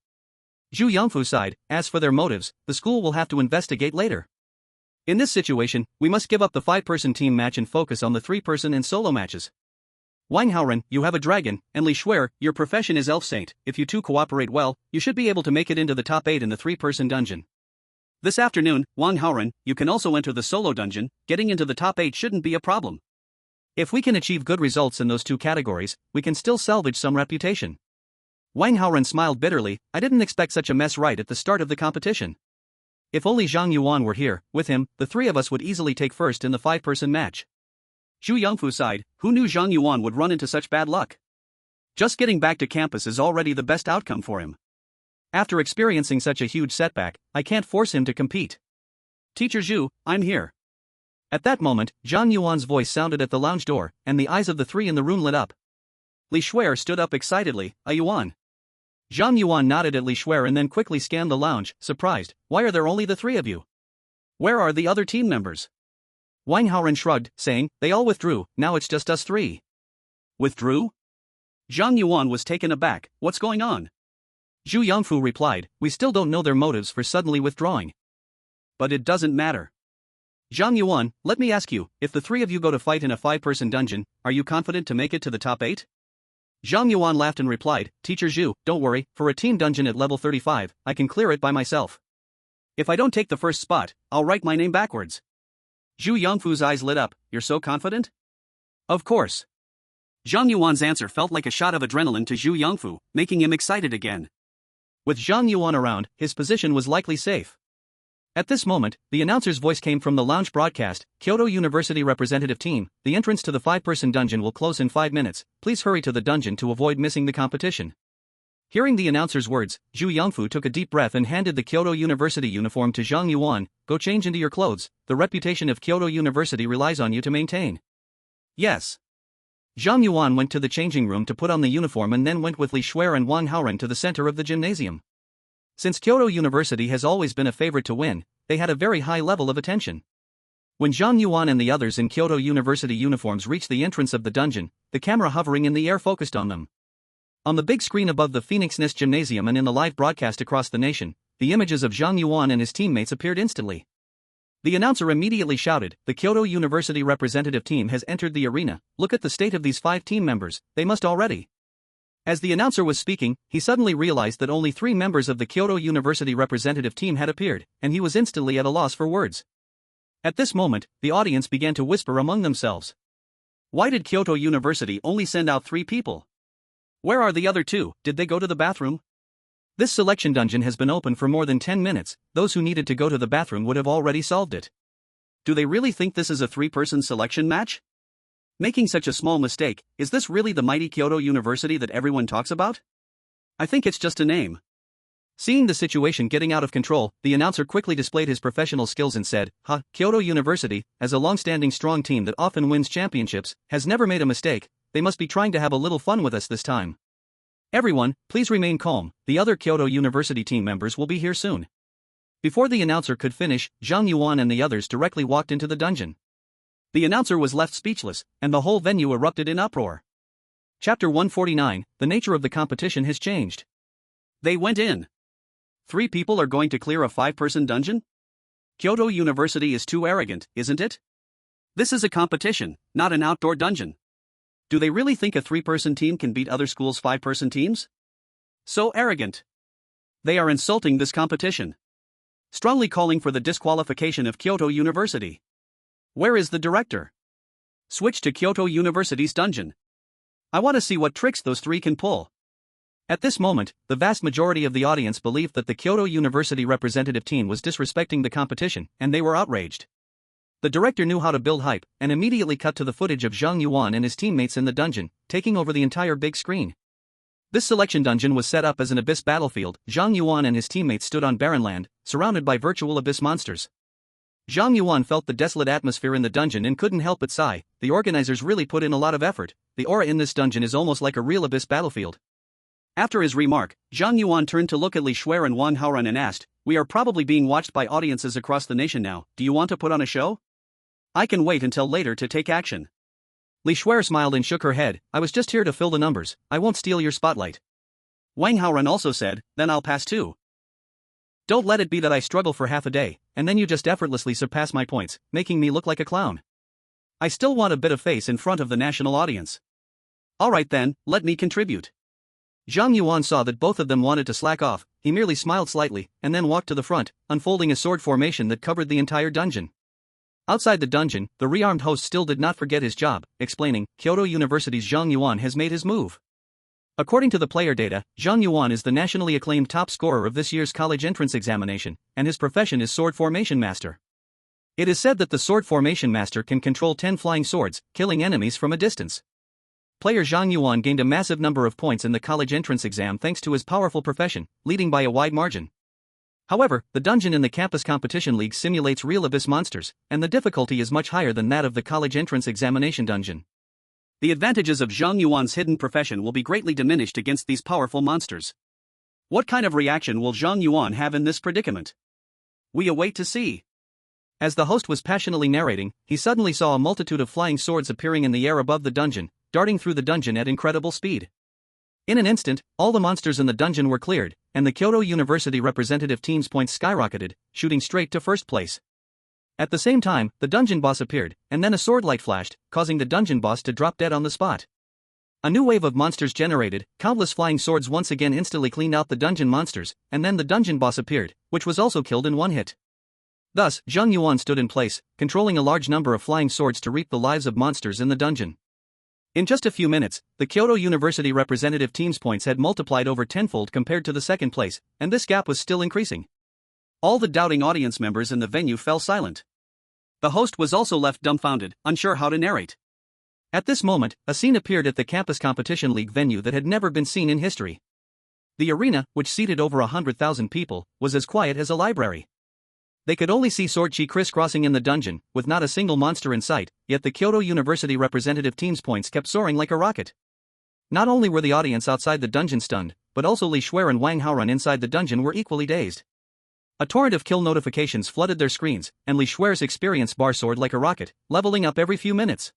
Zhu Yangfu sighed, as for their motives, the school will have to investigate later. In this situation, we must give up the 5-person team match and focus on the 3-person and solo matches. Wang Haoran, you have a dragon, and Xue'er, your profession is elf saint. If you 2 cooperate well, you should be able to make it into the top 8 in the 3-person dungeon. This afternoon, Wang Haoran, you can also enter the solo dungeon, getting into the top 8 shouldn't be a problem. If we can achieve good results in those 2 categories, we can still salvage some reputation. Wang Haoran smiled bitterly, I didn't expect such a mess right at the start of the competition. If only Zhang Yuan were here, with him, the 3 of us would easily take first in the 5-person match. Zhu Yangfu sighed, who knew Zhang Yuan would run into such bad luck? Just getting back to campus is already the best outcome for him. After experiencing such a huge setback, I can't force him to compete. Teacher Zhu, I'm here. At that moment, Zhang Yuan's voice sounded at the lounge door, and the eyes of the 3 in the room lit up. Xue'er stood up excitedly, a Yuan. Zhang Yuan nodded at Xue'er and then quickly scanned the lounge, surprised, why are there only the 3 of you? Where are the other team members? Wang Haoran shrugged, saying, they all withdrew, now it's just us 3. Withdrew? Zhang Yuan was taken aback, what's going on? Zhu Yangfu replied, we still don't know their motives for suddenly withdrawing. But it doesn't matter. Zhang Yuan, let me ask you, if the 3 of you go to fight in a 5-person dungeon, are you confident to make it to the top 8? Zhang Yuan laughed and replied, Teacher Zhu, don't worry, for a team dungeon at level 35, I can clear it by myself. If I don't take the first spot, I'll write my name backwards. Zhu Yangfu's eyes lit up, you're so confident? Of course. Zhang Yuan's answer felt like a shot of adrenaline to Zhu Yangfu, making him excited again. With Zhang Yuan around, his position was likely safe. At this moment, the announcer's voice came from the lounge broadcast, Kyoto University representative team, the entrance to the 5-person dungeon will close in 5 minutes, please hurry to the dungeon to avoid missing the competition. Hearing the announcer's words, Zhu Yangfu took a deep breath and handed the Kyoto University uniform to Zhang Yuan, go change into your clothes, the reputation of Kyoto University relies on you to maintain. Yes. Zhang Yuan went to the changing room to put on the uniform and then went with Xue'er and Wang Haoran to the center of the gymnasium. Since Kyoto University has always been a favorite to win, they had a very high level of attention. When Zhang Yuan and the others in Kyoto University uniforms reached the entrance of the dungeon, the camera hovering in the air focused on them. On the big screen above the Phoenix Nest Gymnasium and in the live broadcast across the nation, the images of Zhang Yuan and his teammates appeared instantly. The announcer immediately shouted, the Kyoto University representative team has entered the arena, look at the state of these 5 team members, they must already. As the announcer was speaking, he suddenly realized that only 3 members of the Kyoto University representative team had appeared, and he was instantly at a loss for words. At this moment, the audience began to whisper among themselves. Why did Kyoto University only send out 3 people? Where are the other two? Did they go to the bathroom? This selection dungeon has been open for more than 10 minutes, those who needed to go to the bathroom would have already solved it. Do they really think this is a 3-person selection match? Making such a small mistake, is this really the mighty Kyoto University that everyone talks about? I think it's just a name. Seeing the situation getting out of control, the announcer quickly displayed his professional skills and said, Kyoto University, as a long-standing strong team that often wins championships, has never made a mistake, they must be trying to have a little fun with us this time. Everyone, please remain calm, the other Kyoto University team members will be here soon. Before the announcer could finish, Zhang Yuan and the others directly walked into the dungeon. The announcer was left speechless, and the whole venue erupted in uproar. Chapter 149, the nature of the competition has changed. They went in. 3 people are going to clear a 5-person dungeon? Kyoto University is too arrogant, isn't it? This is a competition, not an outdoor dungeon. Do they really think a 3-person team can beat other schools' 5-person teams? So arrogant. They are insulting this competition. Strongly calling for the disqualification of Kyoto University. Where is the director? Switch to Kyoto University's dungeon. I want to see what tricks those 3 can pull. At this moment, the vast majority of the audience believed that the Kyoto University representative team was disrespecting the competition, and they were outraged. The director knew how to build hype, and immediately cut to the footage of Zhang Yuan and his teammates in the dungeon, taking over the entire big screen. This selection dungeon was set up as an abyss battlefield. Zhang Yuan and his teammates stood on barren land, surrounded by virtual abyss monsters. Zhang Yuan felt the desolate atmosphere in the dungeon and couldn't help but sigh. The organizers really put in a lot of effort. The aura in this dungeon is almost like a real abyss battlefield. After his remark, Zhang Yuan turned to look at Xue'er and Wang Haoran and asked, "We are probably being watched by audiences across the nation now. Do you want to put on a show? I can wait until later to take action." Xue'er smiled and shook her head. "I was just here to fill the numbers. I won't steal your spotlight." Wang Haoran also said, "Then I'll pass too. Don't let it be that I struggle for half a day, and then you just effortlessly surpass my points, making me look like a clown. I still want a bit of face in front of the national audience. Alright then, let me contribute." Zhang Yuan saw that both of them wanted to slack off. He merely smiled slightly, and then walked to the front, unfolding a sword formation that covered the entire dungeon. Outside the dungeon, the rearmed host still did not forget his job, explaining, "Kyoto University's Zhang Yuan has made his move. According to the player data, Zhang Yuan is the nationally acclaimed top scorer of this year's college entrance examination, and his profession is sword formation master. It is said that the sword formation master can control 10 flying swords, killing enemies from a distance. Player Zhang Yuan gained a massive number of points in the college entrance exam thanks to his powerful profession, leading by a wide margin. However, the dungeon in the campus competition league simulates real abyss monsters, and the difficulty is much higher than that of the college entrance examination dungeon. The advantages of Zhang Yuan's hidden profession will be greatly diminished against these powerful monsters. What kind of reaction will Zhang Yuan have in this predicament? We await to see. As the host was passionately narrating, he suddenly saw a multitude of flying swords appearing in the air above the dungeon, darting through the dungeon at incredible speed. In an instant, all the monsters in the dungeon were cleared, and the Kyoto University representative team's points skyrocketed, shooting straight to first place. At the same time, the dungeon boss appeared, and then a sword light flashed, causing the dungeon boss to drop dead on the spot. A new wave of monsters generated, countless flying swords once again instantly cleaned out the dungeon monsters, and then the dungeon boss appeared, which was also killed in one hit. Thus, Zhang Yuan stood in place, controlling a large number of flying swords to reap the lives of monsters in the dungeon. In just a few minutes, the Kyoto University representative team's points had multiplied over tenfold compared to the second place, and this gap was still increasing. All the doubting audience members in the venue fell silent. The host was also left dumbfounded, unsure how to narrate. At this moment, a scene appeared at the campus competition league venue that had never been seen in history. The arena, which seated over 100,000 people, was as quiet as a library. They could only see sword chi crisscrossing in the dungeon, with not a single monster in sight, yet the Kyoto University representative team's points kept soaring like a rocket. Not only were the audience outside the dungeon stunned, but also Xue'er and Wang Haoran inside the dungeon were equally dazed. A torrent of kill notifications flooded their screens, and Xue'er's experience bar soared like a rocket, leveling up every few minutes.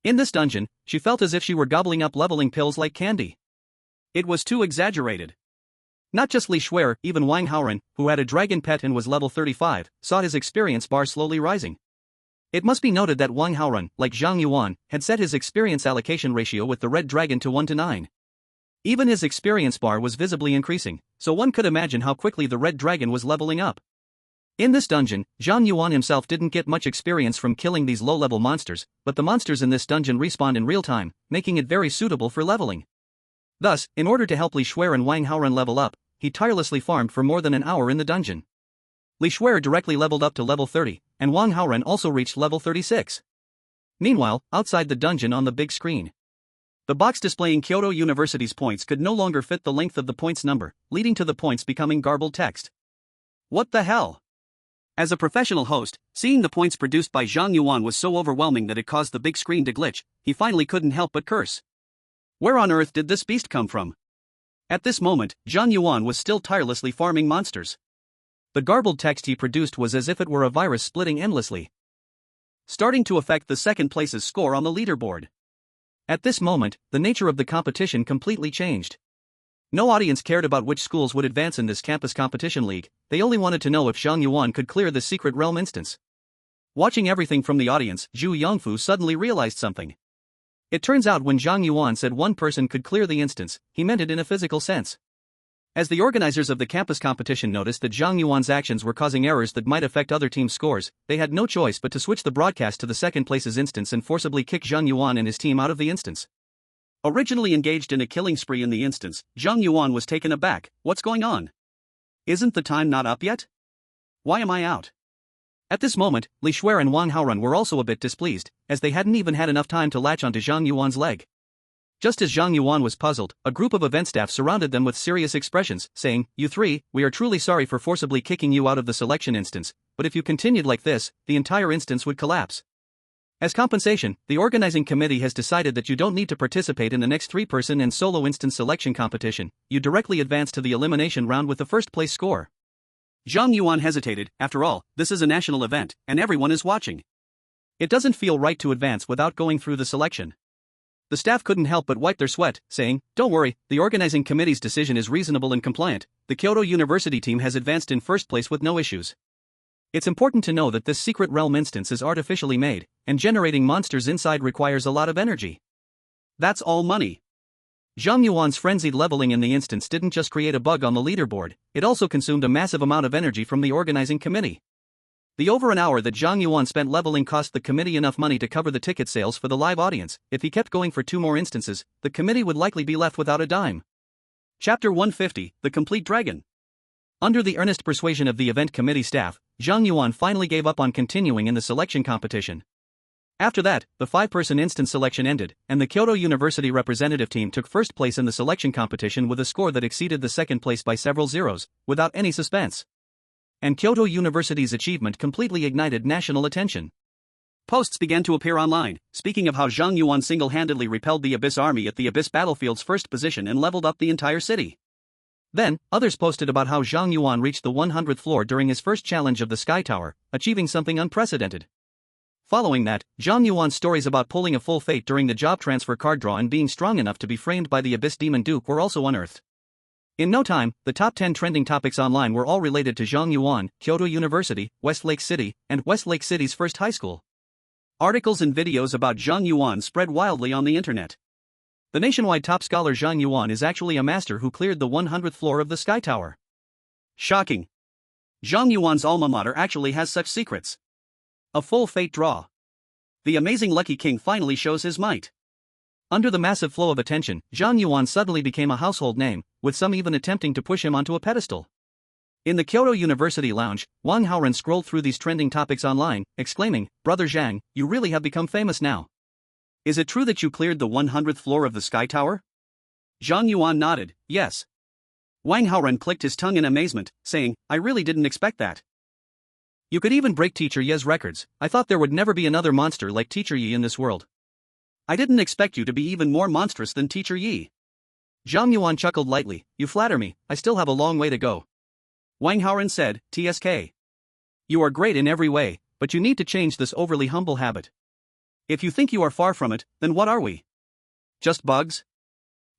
In this dungeon, she felt as if she were gobbling up leveling pills like candy. It was too exaggerated. Not just Xue'er, even Wang Haoran, who had a dragon pet and was level 35, saw his experience bar slowly rising. It must be noted that Wang Haoran, like Zhang Yuan, had set his experience allocation ratio with the red dragon to 1 to 9. Even his experience bar was visibly increasing, so one could imagine how quickly the red dragon was leveling up. In this dungeon, Zhang Yuan himself didn't get much experience from killing these low-level monsters, but the monsters in this dungeon respawned in real time, making it very suitable for leveling. Thus, in order to help Li Xue'er and Wang Haoran level up, he tirelessly farmed for more than an hour in the dungeon. Li Xue'er directly leveled up to level 30, and Wang Haoran also reached level 36. Meanwhile, outside the dungeon on the big screen, the box displaying Kyoto University's points could no longer fit the length of the points number, leading to the points becoming garbled text. What the hell? As a professional host, seeing the points produced by Zhang Yuan was so overwhelming that it caused the big screen to glitch. He finally couldn't help but curse. Where on earth did this beast come from? At this moment, Zhang Yuan was still tirelessly farming monsters. The garbled text he produced was as if it were a virus splitting endlessly, starting to affect the second place's score on the leaderboard. At this moment, the nature of the competition completely changed. No audience cared about which schools would advance in this campus competition league, they only wanted to know if Zhang Yuan could clear the secret realm instance. Watching everything from the audience, Zhu Yongfu suddenly realized something. It turns out when Zhang Yuan said one person could clear the instance, he meant it in a physical sense. As the organizers of the campus competition noticed that Zhang Yuan's actions were causing errors that might affect other teams' scores, they had no choice but to switch the broadcast to the second place's instance and forcibly kick Zhang Yuan and his team out of the instance. Originally engaged in a killing spree in the instance, Zhang Yuan was taken aback. What's going on? Isn't the time not up yet? Why am I out? At this moment, Li Xue'er and Wang Haoran were also a bit displeased, as they hadn't even had enough time to latch onto Zhang Yuan's leg. Just as Zhang Yuan was puzzled, a group of event staff surrounded them with serious expressions, saying, "You three, we are truly sorry for forcibly kicking you out of the selection instance, but if you continued like this, the entire instance would collapse. As compensation, the organizing committee has decided that you don't need to participate in the next three-person and solo instance selection competition, you directly advance to the elimination round with the first place score." Zhang Yuan hesitated. After all, this is a national event, and everyone is watching. It doesn't feel right to advance without going through the selection. The staff couldn't help but wipe their sweat, saying, "Don't worry, the organizing committee's decision is reasonable and compliant. The Kyoto University team has advanced in first place with no issues." It's important to know that this secret realm instance is artificially made, and generating monsters inside requires a lot of energy. That's all money. Zhang Yuan's frenzied leveling in the instance didn't just create a bug on the leaderboard, it also consumed a massive amount of energy from the organizing committee. The over an hour that Zhang Yuan spent leveling cost the committee enough money to cover the ticket sales for the live audience. If he kept going for 2 more instances, the committee would likely be left without a dime. Chapter 150, The Complete Dragon. Under the earnest persuasion of the event committee staff, Zhang Yuan finally gave up on continuing in the selection competition. After that, the 5-person instance selection ended, and the Kyoto University representative team took first place in the selection competition with a score that exceeded the second place by several zeros, without any suspense. And Kyoto University's achievement completely ignited national attention. Posts began to appear online, speaking of how Zhang Yuan single-handedly repelled the Abyss army at the Abyss battlefield's first position and leveled up the entire city. Then, others posted about how Zhang Yuan reached the 100th floor during his first challenge of the Sky Tower, achieving something unprecedented. Following that, Zhang Yuan's stories about pulling a full fate during the job transfer card draw and being strong enough to be framed by the Abyss Demon Duke were also unearthed. In no time, the top 10 trending topics online were all related to Zhang Yuan, Kyoto University, Westlake City, and Westlake City's first high school. Articles and videos about Zhang Yuan spread wildly on the internet. The nationwide top scholar Zhang Yuan is actually a master who cleared the 100th floor of the Sky Tower. Shocking. Zhang Yuan's alma mater actually has such secrets. A full fate draw. The amazing Lucky King finally shows his might. Under the massive flow of attention, Zhang Yuan suddenly became a household name, with some even attempting to push him onto a pedestal. In the Kyoto University lounge, Wang Haoran scrolled through these trending topics online, exclaiming, "Brother Zhang, you really have become famous now. Is it true that you cleared the 100th floor of the Sky Tower?" Zhang Yuan nodded, "Yes." Wang Haoran clicked his tongue in amazement, saying, "I really didn't expect that. You could even break Teacher Ye's records. I thought there would never be another monster like Teacher Ye in this world. I didn't expect you to be even more monstrous than Teacher Ye." Zhang Yuan chuckled lightly, "You flatter me, I still have a long way to go." Wang Haoran said, "TSK. You are great in every way, but you need to change this overly humble habit. If you think you are far from it, then what are we? Just bugs?"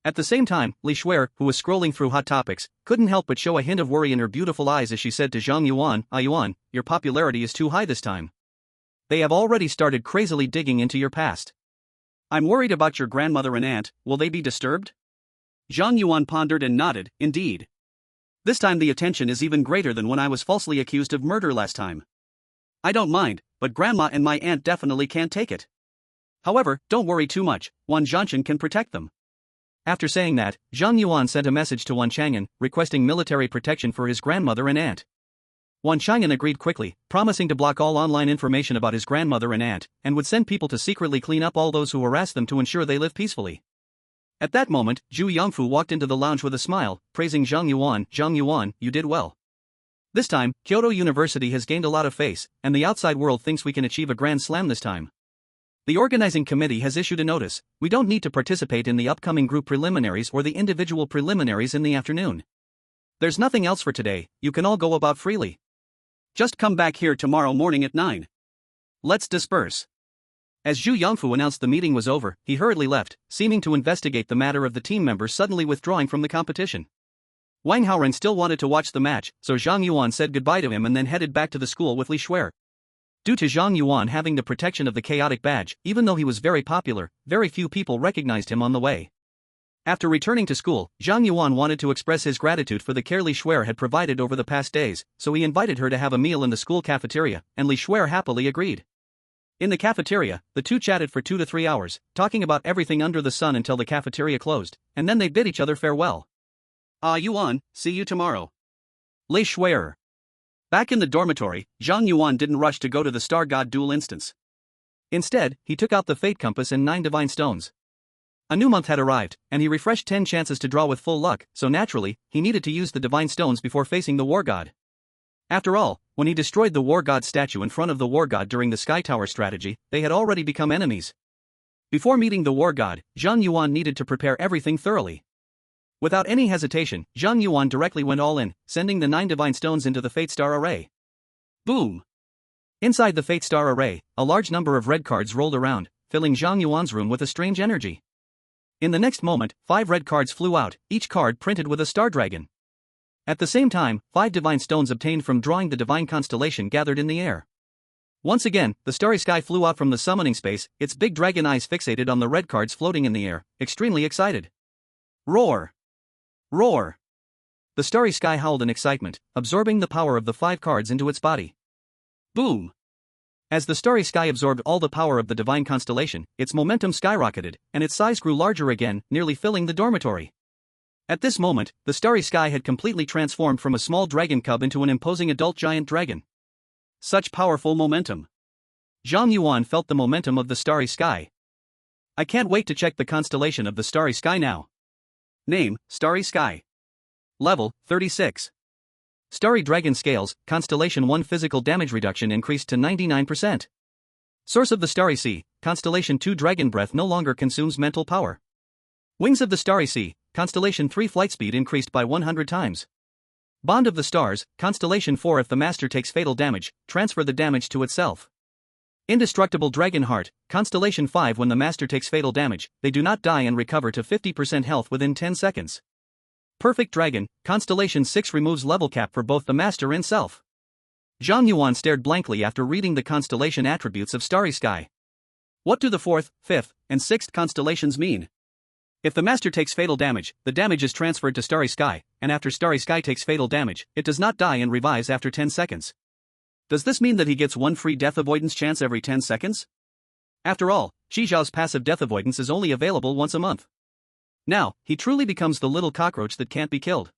At the same time, Li Xue'er, who was scrolling through hot topics, couldn't help but show a hint of worry in her beautiful eyes as she said to Zhang Yuan, Yuan, your popularity is too high this time. They have already started crazily digging into your past. I'm worried about your grandmother and aunt, will they be disturbed?" Zhang Yuan pondered and nodded, "Indeed. This time the attention is even greater than when I was falsely accused of murder last time. I don't mind, but grandma and my aunt definitely can't take it. However, don't worry too much, Wan Zhanshan can protect them. After saying that, Zhang Yuan sent a message to Wan Chang'an, requesting military protection for his grandmother and aunt. Wan Chang'an agreed quickly, promising to block all online information about his grandmother and aunt, and would send people to secretly clean up all those who harassed them to ensure they live peacefully. At that moment, Zhu Yangfu walked into the lounge with a smile, praising Zhang Yuan. Zhang Yuan, you did well. This time, Kyoto University has gained a lot of face, and the outside world thinks we can achieve a grand slam this time. The organizing committee has issued a notice. We don't need to participate in the upcoming group preliminaries or the individual preliminaries in the afternoon. There's nothing else for today, you can all go about freely. Just come back here tomorrow morning at 9. Let's disperse. As Zhu Yangfu announced the meeting was over, he hurriedly left, seeming to investigate the matter of the team members suddenly withdrawing from the competition. Wang Haoren still wanted to watch the match, so Zhang Yuan said goodbye to him and then headed back to the school with Li Xue'er. Due to Zhang Yuan having the protection of the chaotic badge, even though he was very popular, very few people recognized him on the way. After returning to school, Zhang Yuan wanted to express his gratitude for the care Li Xue'er had provided over the past days, so he invited her to have a meal in the school cafeteria, and Li Xue'er happily agreed. In the cafeteria, the two chatted for 2 to 3 hours, talking about everything under the sun until the cafeteria closed, and then they bid each other farewell. Yuan, see you tomorrow. Li Xue'er. Back in the dormitory, Zhang Yuan didn't rush to go to the Star God duel instance. Instead, he took out the Fate Compass and 9 Divine Stones. A new month had arrived, and he refreshed 10 chances to draw with full luck, so naturally, he needed to use the Divine Stones before facing the War God. After all, when he destroyed the War God statue in front of the War God during the Sky Tower strategy, they had already become enemies. Before meeting the War God, Zhang Yuan needed to prepare everything thoroughly. Without any hesitation, Zhang Yuan directly went all in, sending the 9 Divine Stones into the Fate Star Array. Boom! Inside the Fate Star Array, a large number of red cards rolled around, filling Zhang Yuan's room with a strange energy. In the next moment, 5 red cards flew out, each card printed with a star dragon. At the same time, 5 divine stones obtained from drawing the divine constellation gathered in the air. Once again, the starry sky flew out from the summoning space, its big dragon eyes fixated on the red cards floating in the air, extremely excited. Roar! Roar! The starry sky howled in excitement, absorbing the power of the 5 cards into its body. Boom! As the starry sky absorbed all the power of the divine constellation, its momentum skyrocketed, and its size grew larger again, nearly filling the dormitory. At this moment, the starry sky had completely transformed from a small dragon cub into an imposing adult giant dragon. Such powerful momentum. Zhang Yuan felt the momentum of the starry sky. I can't wait to check the constellation of the starry sky now. Name, Starry Sky. Level, 36. Starry Dragon Scales, Constellation 1 physical damage reduction increased to 99%. Source of the Starry Sea, Constellation 2 Dragon Breath no longer consumes mental power. Wings of the Starry Sea, Constellation 3 flight speed increased by 100 times. Bond of the Stars, Constellation 4 if the master takes fatal damage, transfer the damage to itself. Indestructible Dragon Heart, Constellation 5 when the master takes fatal damage, they do not die and recover to 50% health within 10 seconds. Perfect Dragon, Constellation 6 removes level cap for both the master and self. Zhang Yuan stared blankly after reading the constellation attributes of Starry Sky. What do the 4th, 5th, and 6th constellations mean? If the master takes fatal damage, the damage is transferred to Starry Sky, and after Starry Sky takes fatal damage, it does not die and revives after 10 seconds. Does this mean that he gets 1 free death avoidance chance every 10 seconds? After all, Shi Zhao's passive death avoidance is only available once a month. Now, he truly becomes the little cockroach that can't be killed.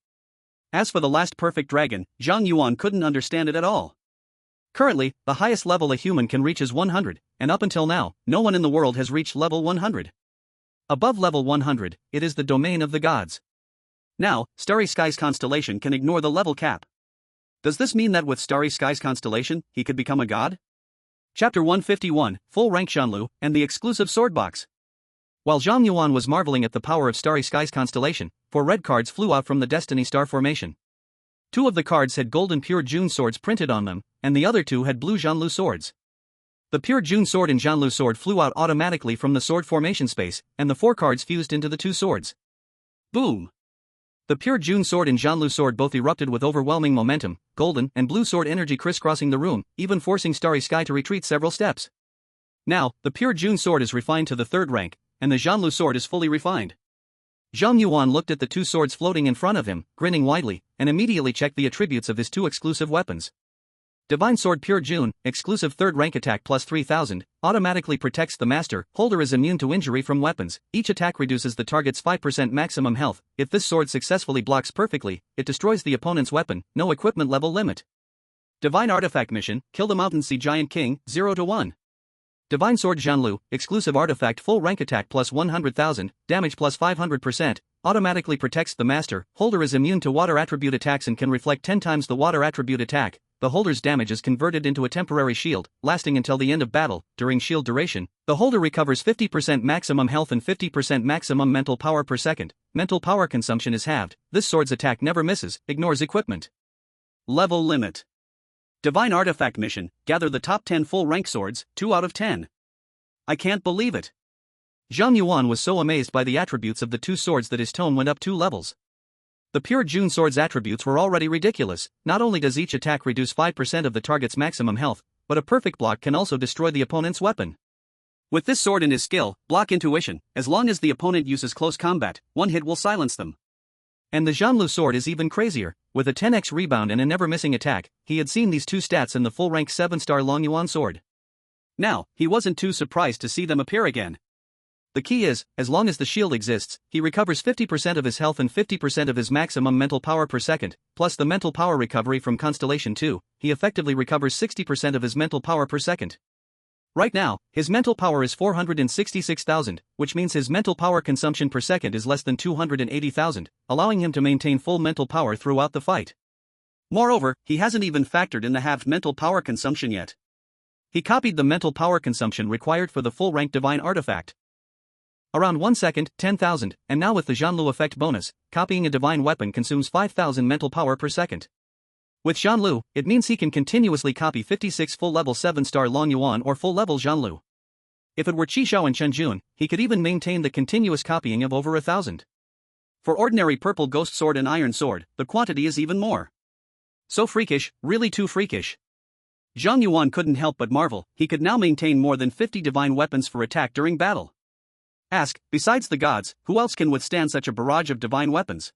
As for the last perfect dragon, Zhang Yuan couldn't understand it at all. Currently, the highest level a human can reach is 100, and up until now, no one in the world has reached level 100. Above level 100, it is the domain of the gods. Now, Starry Sky's constellation can ignore the level cap. Does this mean that with Starry Sky's constellation, he could become a god? Chapter 151, Full Rank Shanlu, and the exclusive sword box. While Zhang Yuan was marveling at the power of Starry Sky's constellation, 4 red cards flew out from the Destiny Star formation. 2 of the cards had golden Pure June swords printed on them, and the other 2 had blue Zhanlu swords. The Pure June sword and Zhanlu sword flew out automatically from the sword formation space, and the 4 cards fused into the 2 swords. Boom! The Pure June sword and Zhanlu sword both erupted with overwhelming momentum, golden and blue sword energy crisscrossing the room, even forcing Starry Sky to retreat several steps. Now, the Pure June sword is refined to the 3rd rank, and the Zhanlu sword is fully refined. Zhang Yuan looked at the 2 swords floating in front of him, grinning widely, and immediately checked the attributes of his 2 exclusive weapons. Divine Sword Pure June, exclusive 3rd rank attack plus 3000, automatically protects the master. Holder is immune to injury from weapons. Each attack reduces the target's 5% maximum health. If this sword successfully blocks perfectly, it destroys the opponent's weapon. No equipment level limit. Divine Artifact Mission, kill the Mountain Sea Giant King, 0-1. Divine Sword Zhanlu, exclusive artifact full rank attack plus 100,000, damage plus 500%, automatically protects the master. Holder is immune to water attribute attacks and can reflect 10 times the water attribute attack. The holder's damage is converted into a temporary shield, lasting until the end of battle. During shield duration, the holder recovers 50% maximum health and 50% maximum mental power per second. Mental power consumption is halved. This sword's attack never misses, ignores equipment. Level limit. Divine Artifact Mission, gather the top 10 full rank swords, 2 out of 10. I can't believe it. Zhang Yuan was so amazed by the attributes of the two swords that his tone went up 2 levels. The Pure June sword's attributes were already ridiculous. Not only does each attack reduce 5% of the target's maximum health, but a perfect block can also destroy the opponent's weapon. With this sword and his skill, Block Intuition, as long as the opponent uses close combat, one hit will silence them. And the Zhanlu sword is even crazier. With a 10x rebound and a never-missing attack, he had seen these two stats in the full-rank 7-star Long Yuan sword. Now, he wasn't too surprised to see them appear again. The key is, as long as the shield exists, he recovers 50% of his health and 50% of his maximum mental power per second, plus the mental power recovery from Constellation 2, he effectively recovers 60% of his mental power per second. Right now, his mental power is 466,000, which means his mental power consumption per second is less than 280,000, allowing him to maintain full mental power throughout the fight. Moreover, he hasn't even factored in the halved mental power consumption yet. He copied the mental power consumption required for the full-rank Divine Artifact. Around 1 second, 10,000, and now with the Zhanlu effect bonus, copying a divine weapon consumes 5,000 mental power per second. With Zhanlu, it means he can continuously copy 56 full-level 7-star Long Yuan or full-level Zhanlu. If it were Qishao and Chenjun, he could even maintain the continuous copying of over 1,000. For ordinary purple ghost sword and iron sword, the quantity is even more. So freakish, really too freakish. Zhang Yuan couldn't help but marvel. He could now maintain more than 50 divine weapons for attack during battle. Ask, besides the gods, who else can withstand such a barrage of divine weapons?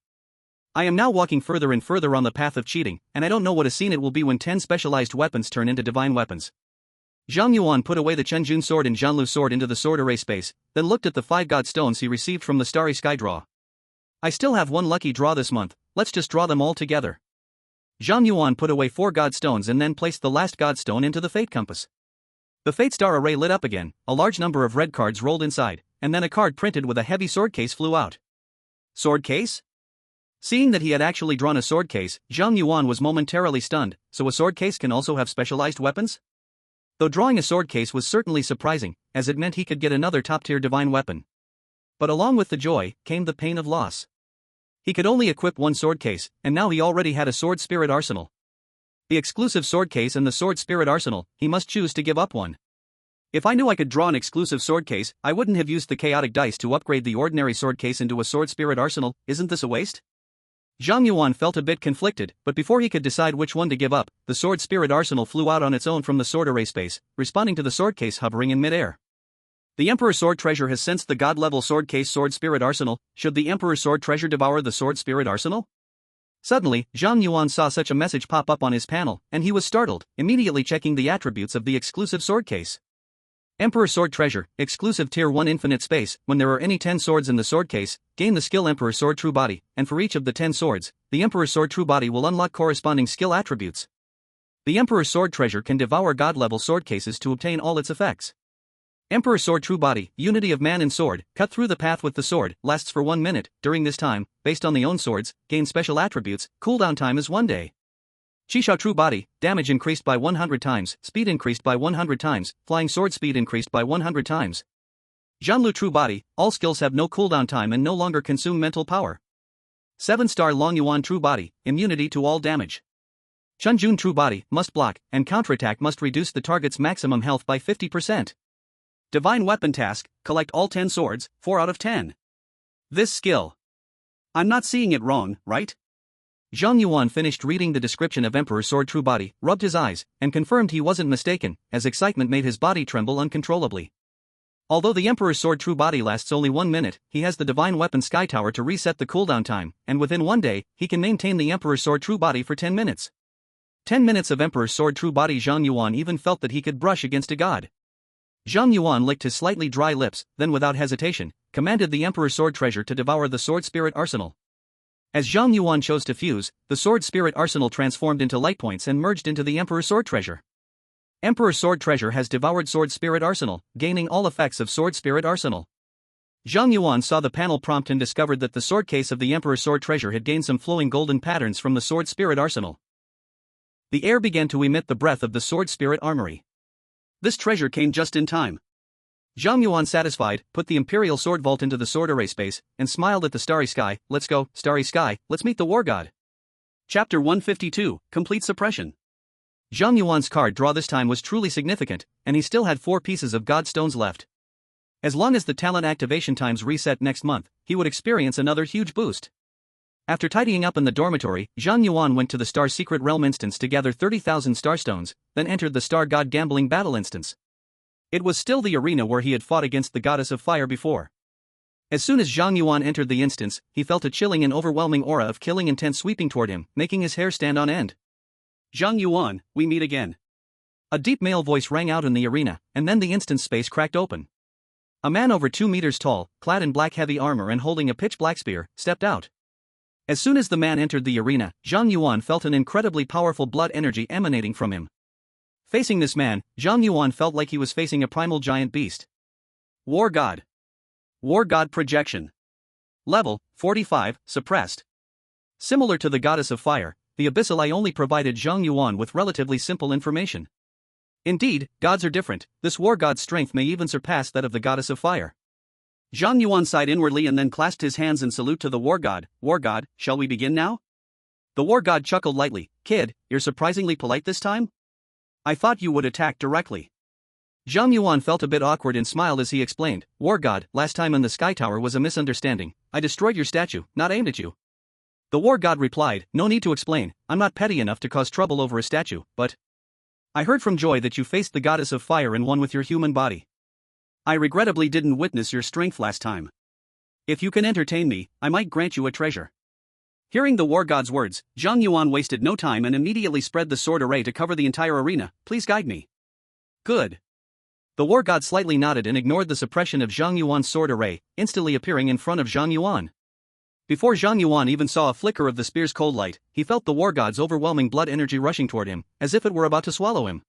I am now walking further and further on the path of cheating, and I don't know what a scene it will be when 10 specialized weapons turn into divine weapons. Zhang Yuan put away the Chenjun sword and Zhanlu sword into the sword array space, then looked at the 5 god stones he received from the Starry Sky draw. I still have 1 lucky draw this month, let's just draw them all together. Zhang Yuan put away 4 god stones and then placed the last god stone into the Fate Compass. The Fate Star array lit up again, a large number of red cards rolled inside, and then a card printed with a heavy sword case flew out. Sword case? Seeing that he had actually drawn a sword case, Zhang Yuan was momentarily stunned. So a sword case can also have specialized weapons? Though drawing a sword case was certainly surprising, as it meant he could get another top-tier divine weapon. But along with the joy, came the pain of loss. He could only equip 1 sword case, and now he already had a sword spirit arsenal. The exclusive sword case and the sword spirit arsenal, he must choose to give up one. If I knew I could draw an exclusive sword case, I wouldn't have used the chaotic dice to upgrade the ordinary sword case into a sword spirit arsenal. Isn't this a waste? Zhang Yuan felt a bit conflicted, but before he could decide which one to give up, the sword spirit arsenal flew out on its own from the sword array space, responding to the sword case hovering in midair. The Emperor's Sword Treasure has sensed the god-level sword case sword spirit arsenal. Should the Emperor's Sword Treasure devour the sword spirit arsenal? Suddenly, Zhang Yuan saw such a message pop up on his panel, and he was startled, immediately checking the attributes of the exclusive sword case. Emperor Sword Treasure, exclusive Tier 1 infinite space. When there are any 10 swords in the sword case, gain the skill Emperor Sword True Body, and for each of the 10 swords, the Emperor Sword True Body will unlock corresponding skill attributes. The Emperor's Sword Treasure can devour god-level sword cases to obtain all its effects. Emperor Sword True Body, Unity of Man and Sword, cut through the path with the sword, lasts for 1 minute. During this time, based on the own swords, gain special attributes. Cooldown time is 1 day. Qishao True Body, damage increased by 100 times, speed increased by 100 times, flying sword speed increased by 100 times. Zhanlu True Body, all skills have no cooldown time and no longer consume mental power. 7-star Long Yuan True Body, immunity to all damage. Chenjun True Body, must block, and counterattack must reduce the target's maximum health by 50%. Divine Weapon Task, collect all 10 swords, 4 out of 10. This skill. I'm not seeing it wrong, right? Zhang Yuan finished reading the description of Emperor Sword True Body, rubbed his eyes, and confirmed he wasn't mistaken, as excitement made his body tremble uncontrollably. Although the Emperor's Sword True Body lasts only 1 minute, he has the Divine Weapon Sky Tower to reset the cooldown time, and within 1 day, he can maintain the Emperor's Sword True Body for 10 minutes. 10 minutes of Emperor's Sword. True body. Zhang Yuan even felt that he could brush against a god. Zhang Yuan licked his slightly dry lips, then without hesitation, commanded the Emperor's Sword treasure to devour the Sword Spirit Arsenal. As Zhang Yuan chose to fuse, the Sword Spirit Arsenal transformed into light points and merged into the Emperor's Sword treasure. Emperor's Sword treasure has devoured Sword Spirit Arsenal, gaining all effects of Sword Spirit Arsenal. Zhang Yuan saw the panel prompt and discovered that the sword case of the Emperor's Sword treasure had gained some flowing golden patterns from the Sword Spirit Arsenal. The air began to emit the breath of the Sword Spirit Armory. This treasure came just in time. Zhang Yuan, satisfied, put the Imperial Sword Vault into the sword array space, and smiled at the starry sky. Let's go, starry sky, let's meet the War God. Chapter 152, Complete Suppression. Zhang Yuan's card draw this time was truly significant, and he still had 4 pieces of God Stones left. As long as the talent activation times reset next month, he would experience another huge boost. After tidying up in the dormitory, Zhang Yuan went to the Star Secret Realm instance to gather 30,000 Star Stones, then entered the Star God Gambling Battle instance. It was still the arena where he had fought against the Goddess of Fire before. As soon as Zhang Yuan entered the instance, he felt a chilling and overwhelming aura of killing intent sweeping toward him, making his hair stand on end. Zhang Yuan, we meet again. A deep male voice rang out in the arena, and then the instance space cracked open. A man over 2 meters tall, clad in black heavy armor and holding a pitch-black spear, stepped out. As soon as the man entered the arena, Zhang Yuan felt an incredibly powerful blood energy emanating from him. Facing this man, Zhang Yuan felt like he was facing a primal giant beast. War God. War God projection. Level, 45, suppressed. Similar to the Goddess of Fire, the Abyssal Eye only provided Zhang Yuan with relatively simple information. Indeed, gods are different. This War God's strength may even surpass that of the Goddess of Fire. Zhang Yuan sighed inwardly and then clasped his hands in salute to the War God. War God, shall we begin now? The War God chuckled lightly. Kid, you're surprisingly polite this time? I thought you would attack directly. Zhang Yuan felt a bit awkward and smiled as he explained. War God, last time in the Sky Tower was a misunderstanding. I destroyed your statue, not aimed at you. The War God replied, no need to explain, I'm not petty enough to cause trouble over a statue, but I heard from Joy that you faced the Goddess of Fire and won with your human body. I regrettably didn't witness your strength last time. If you can entertain me, I might grant you a treasure. Hearing the War God's words, Zhang Yuan wasted no time and immediately spread the sword array to cover the entire arena. Please guide me. Good. The War God slightly nodded and ignored the suppression of Zhang Yuan's sword array, instantly appearing in front of Zhang Yuan. Before Zhang Yuan even saw a flicker of the spear's cold light, he felt the War God's overwhelming blood energy rushing toward him, as if it were about to swallow him.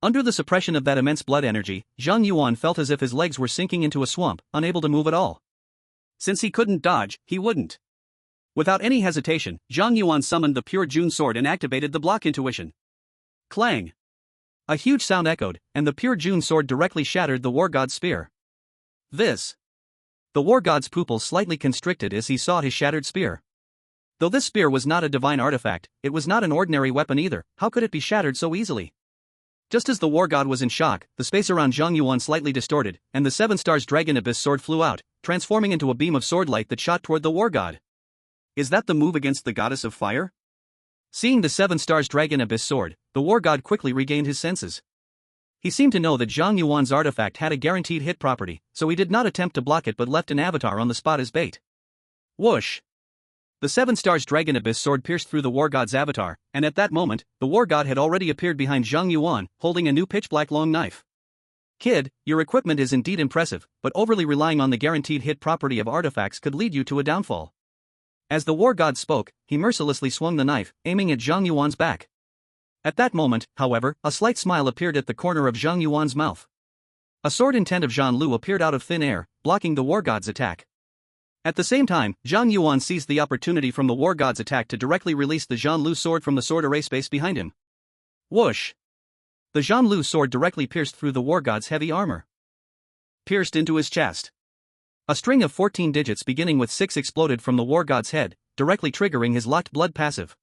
Under the suppression of that immense blood energy, Zhang Yuan felt as if his legs were sinking into a swamp, unable to move at all. Since he couldn't dodge, he wouldn't. Without any hesitation, Zhang Yuan summoned the Pure June sword and activated the block intuition. Clang! A huge sound echoed, and the Pure June sword directly shattered the War God's spear. This. The War God's pupils slightly constricted as he saw his shattered spear. Though this spear was not a divine artifact, it was not an ordinary weapon either. How could it be shattered so easily? Just as the War God was in shock, the space around Zhang Yuan slightly distorted, and the 7 Stars Dragon Abyss sword flew out, transforming into a beam of sword light that shot toward the War God. Is that the move against the Goddess of Fire? Seeing the 7 Stars Dragon Abyss sword, the War God quickly regained his senses. He seemed to know that Zhang Yuan's artifact had a guaranteed hit property, so he did not attempt to block it but left an avatar on the spot as bait. Whoosh! The 7 Stars Dragon Abyss sword pierced through the War God's avatar, and at that moment, the War God had already appeared behind Zhang Yuan, holding a new pitch-black long knife. Kid, your equipment is indeed impressive, but overly relying on the guaranteed hit property of artifacts could lead you to a downfall. As the War God spoke, he mercilessly swung the knife, aiming at Zhang Yuan's back. At that moment, however, a slight smile appeared at the corner of Zhang Yuan's mouth. A sword intent of Zhan Lu appeared out of thin air, blocking the War God's attack. At the same time, Zhang Yuan seized the opportunity from the War God's attack to directly release the Zhan Lu sword from the sword array space behind him. Whoosh! The Zhan Lu sword directly pierced through the War God's heavy armor. Pierced into his chest. A string of 14 digits beginning with 6 exploded from the War God's head, directly triggering his locked blood passive.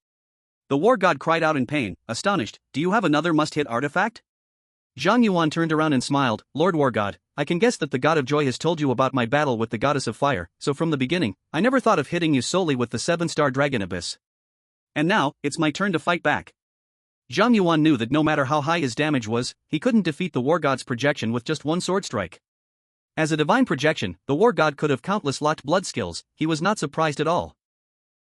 The War God cried out in pain, astonished. Do you have another must-hit artifact? Zhang Yuan turned around and smiled. Lord War God, I can guess that the God of Joy has told you about my battle with the Goddess of Fire, so from the beginning, I never thought of hitting you solely with the 7-Star Dragon Abyss. And now, it's my turn to fight back. Zhang Yuan knew that no matter how high his damage was, he couldn't defeat the War God's projection with just one sword strike. As a divine projection, the War God could have countless locked blood skills. He was not surprised at all.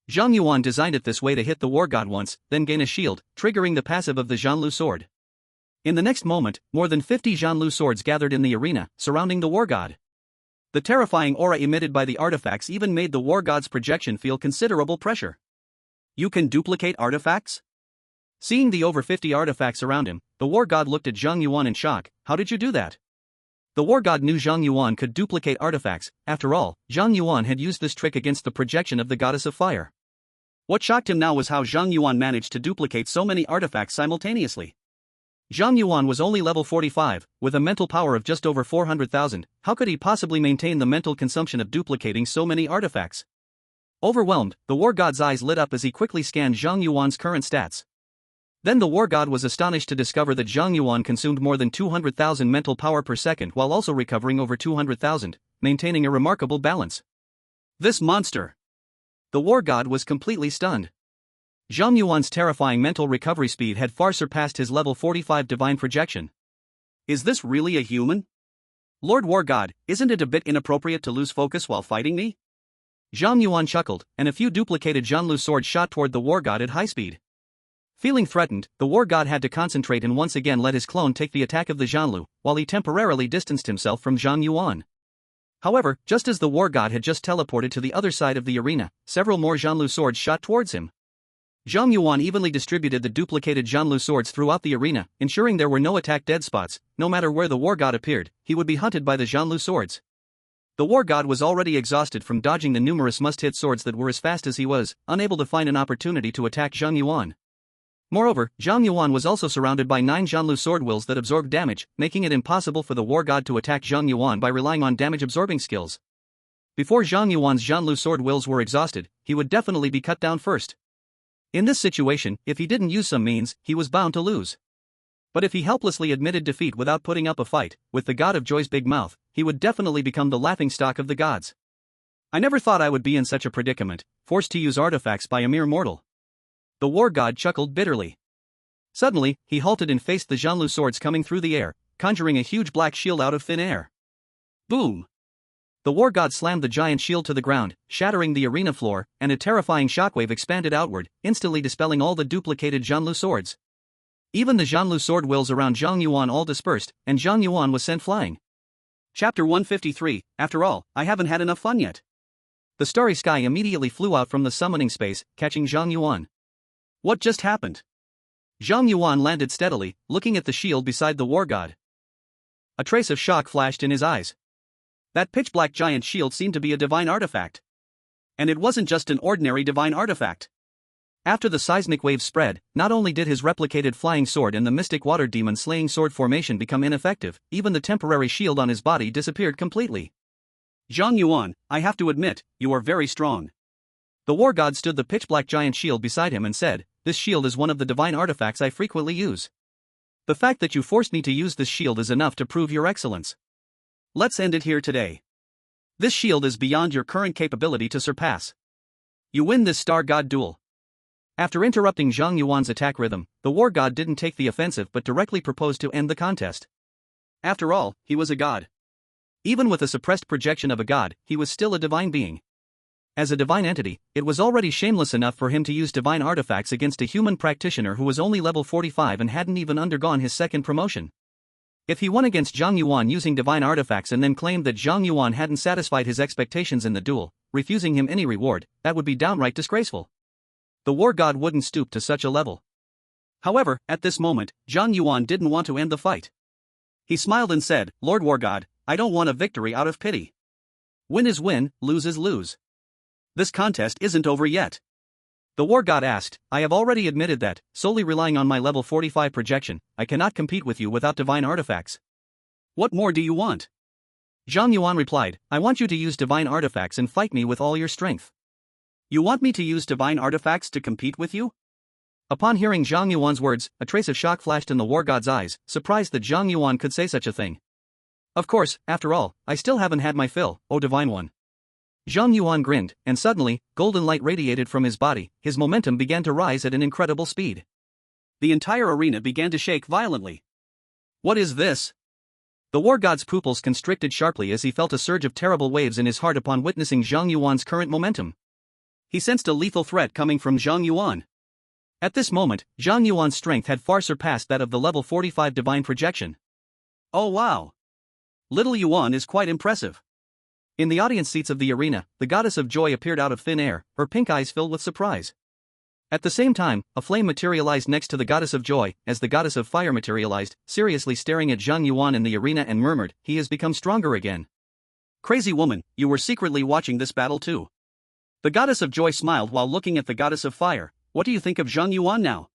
Zhang Yuan designed it this way to hit the war god once, then gain a shield, triggering the passive of the Zhanlu sword. In the next moment, more than 50 Zhanlu swords gathered in the arena, surrounding the war god. The terrifying aura emitted by the artifacts even made the war god's projection feel considerable pressure. You can duplicate artifacts? Seeing the over 50 artifacts around him, the war god looked at Zhang Yuan in shock. How did you do that? The war god knew Zhang Yuan could duplicate artifacts. After all, Zhang Yuan had used this trick against the projection of the goddess of fire. What shocked him now was how Zhang Yuan managed to duplicate so many artifacts simultaneously. Zhang Yuan was only level 45, with a mental power of just over 400,000. How could he possibly maintain the mental consumption of duplicating so many artifacts? Overwhelmed, the war god's eyes lit up as he quickly scanned Zhang Yuan's current stats. Then the war god was astonished to discover that Zhang Yuan consumed more than 200,000 mental power per second while also recovering over 200,000, maintaining a remarkable balance. This monster! The war god was completely stunned. Zhang Yuan's terrifying mental recovery speed had far surpassed his level 45 divine projection. Is this really a human? Lord War God, isn't it a bit inappropriate to lose focus while fighting me? Zhang Yuan chuckled, and a few duplicated Zhanlu swords shot toward the war god at high speed. Feeling threatened, the war god had to concentrate and once again let his clone take the attack of the Zhanlu, while he temporarily distanced himself from Zhang Yuan. However, just as the war god had just teleported to the other side of the arena, several more Zhanlu swords shot towards him. Zhang Yuan evenly distributed the duplicated Zhanlu swords throughout the arena, ensuring there were no attack dead spots. No matter where the war god appeared, he would be hunted by the Zhanlu swords. The war god was already exhausted from dodging the numerous must-hit swords that were as fast as he was, unable to find an opportunity to attack Zhang Yuan. Moreover, Zhang Yuan was also surrounded by 9 Zhanlu sword wills that absorbed damage, making it impossible for the war god to attack Zhang Yuan by relying on damage-absorbing skills. Before Zhang Yuan's Zhanlu sword wills were exhausted, he would definitely be cut down first. In this situation, if he didn't use some means, he was bound to lose. But if he helplessly admitted defeat without putting up a fight, with the god of joy's big mouth, he would definitely become the laughingstock of the gods. I never thought I would be in such a predicament, forced to use artifacts by a mere mortal. The war god chuckled bitterly. Suddenly, he halted and faced the Zhanlu swords coming through the air, conjuring a huge black shield out of thin air. Boom! The war god slammed the giant shield to the ground, shattering the arena floor, and a terrifying shockwave expanded outward, instantly dispelling all the duplicated Zhanlu swords. Even the Zhanlu sword wills around Zhang Yuan all dispersed, and Zhang Yuan was sent flying. Chapter 153, After all, I haven't had enough fun yet. The starry sky immediately flew out from the summoning space, catching Zhang Yuan. What just happened? Zhang Yuan landed steadily, looking at the shield beside the war god. A trace of shock flashed in his eyes. That pitch-black giant shield seemed to be a divine artifact. And it wasn't just an ordinary divine artifact. After the seismic wave spread, not only did his replicated flying sword and the mystic water demon slaying sword formation become ineffective, even the temporary shield on his body disappeared completely. Zhang Yuan, I have to admit, you are very strong. The war god stood the pitch-black giant shield beside him and said, this shield is one of the divine artifacts I frequently use. The fact that you forced me to use this shield is enough to prove your excellence. Let's end it here today. This shield is beyond your current capability to surpass. You win this star god duel. After interrupting Zhang Yuan's attack rhythm, the war god didn't take the offensive but directly proposed to end the contest. After all, he was a god. Even with a suppressed projection of a god, he was still a divine being. As a divine entity, it was already shameless enough for him to use divine artifacts against a human practitioner who was only level 45 and hadn't even undergone his second promotion. If he won against Zhang Yuan using divine artifacts and then claimed that Zhang Yuan hadn't satisfied his expectations in the duel, refusing him any reward, that would be downright disgraceful. The war god wouldn't stoop to such a level. However, at this moment, Zhang Yuan didn't want to end the fight. He smiled and said, Lord War God, I don't want a victory out of pity. Win is win, lose is lose. This contest isn't over yet. The war god asked, I have already admitted that, solely relying on my level 45 projection, I cannot compete with you without divine artifacts. What more do you want? Zhang Yuan replied, I want you to use divine artifacts and fight me with all your strength. You want me to use divine artifacts to compete with you? Upon hearing Zhang Yuan's words, a trace of shock flashed in the war god's eyes, surprised that Zhang Yuan could say such a thing. Of course, after all, I still haven't had my fill, O Divine One. Zhang Yuan grinned, and suddenly, golden light radiated from his body, his momentum began to rise at an incredible speed. The entire arena began to shake violently. What is this? The war god's pupils constricted sharply as he felt a surge of terrible waves in his heart upon witnessing Zhang Yuan's current momentum. He sensed a lethal threat coming from Zhang Yuan. At this moment, Zhang Yuan's strength had far surpassed that of the level 45 divine projection. Oh wow! Little Yuan is quite impressive. In the audience seats of the arena, the goddess of joy appeared out of thin air, her pink eyes filled with surprise. At the same time, a flame materialized next to the goddess of joy, as the goddess of fire materialized, seriously staring at Zhang Yuan in the arena and murmured, "He has become stronger again." Crazy woman, you were secretly watching this battle too. The goddess of joy smiled while looking at the goddess of fire. What do you think of Zhang Yuan now?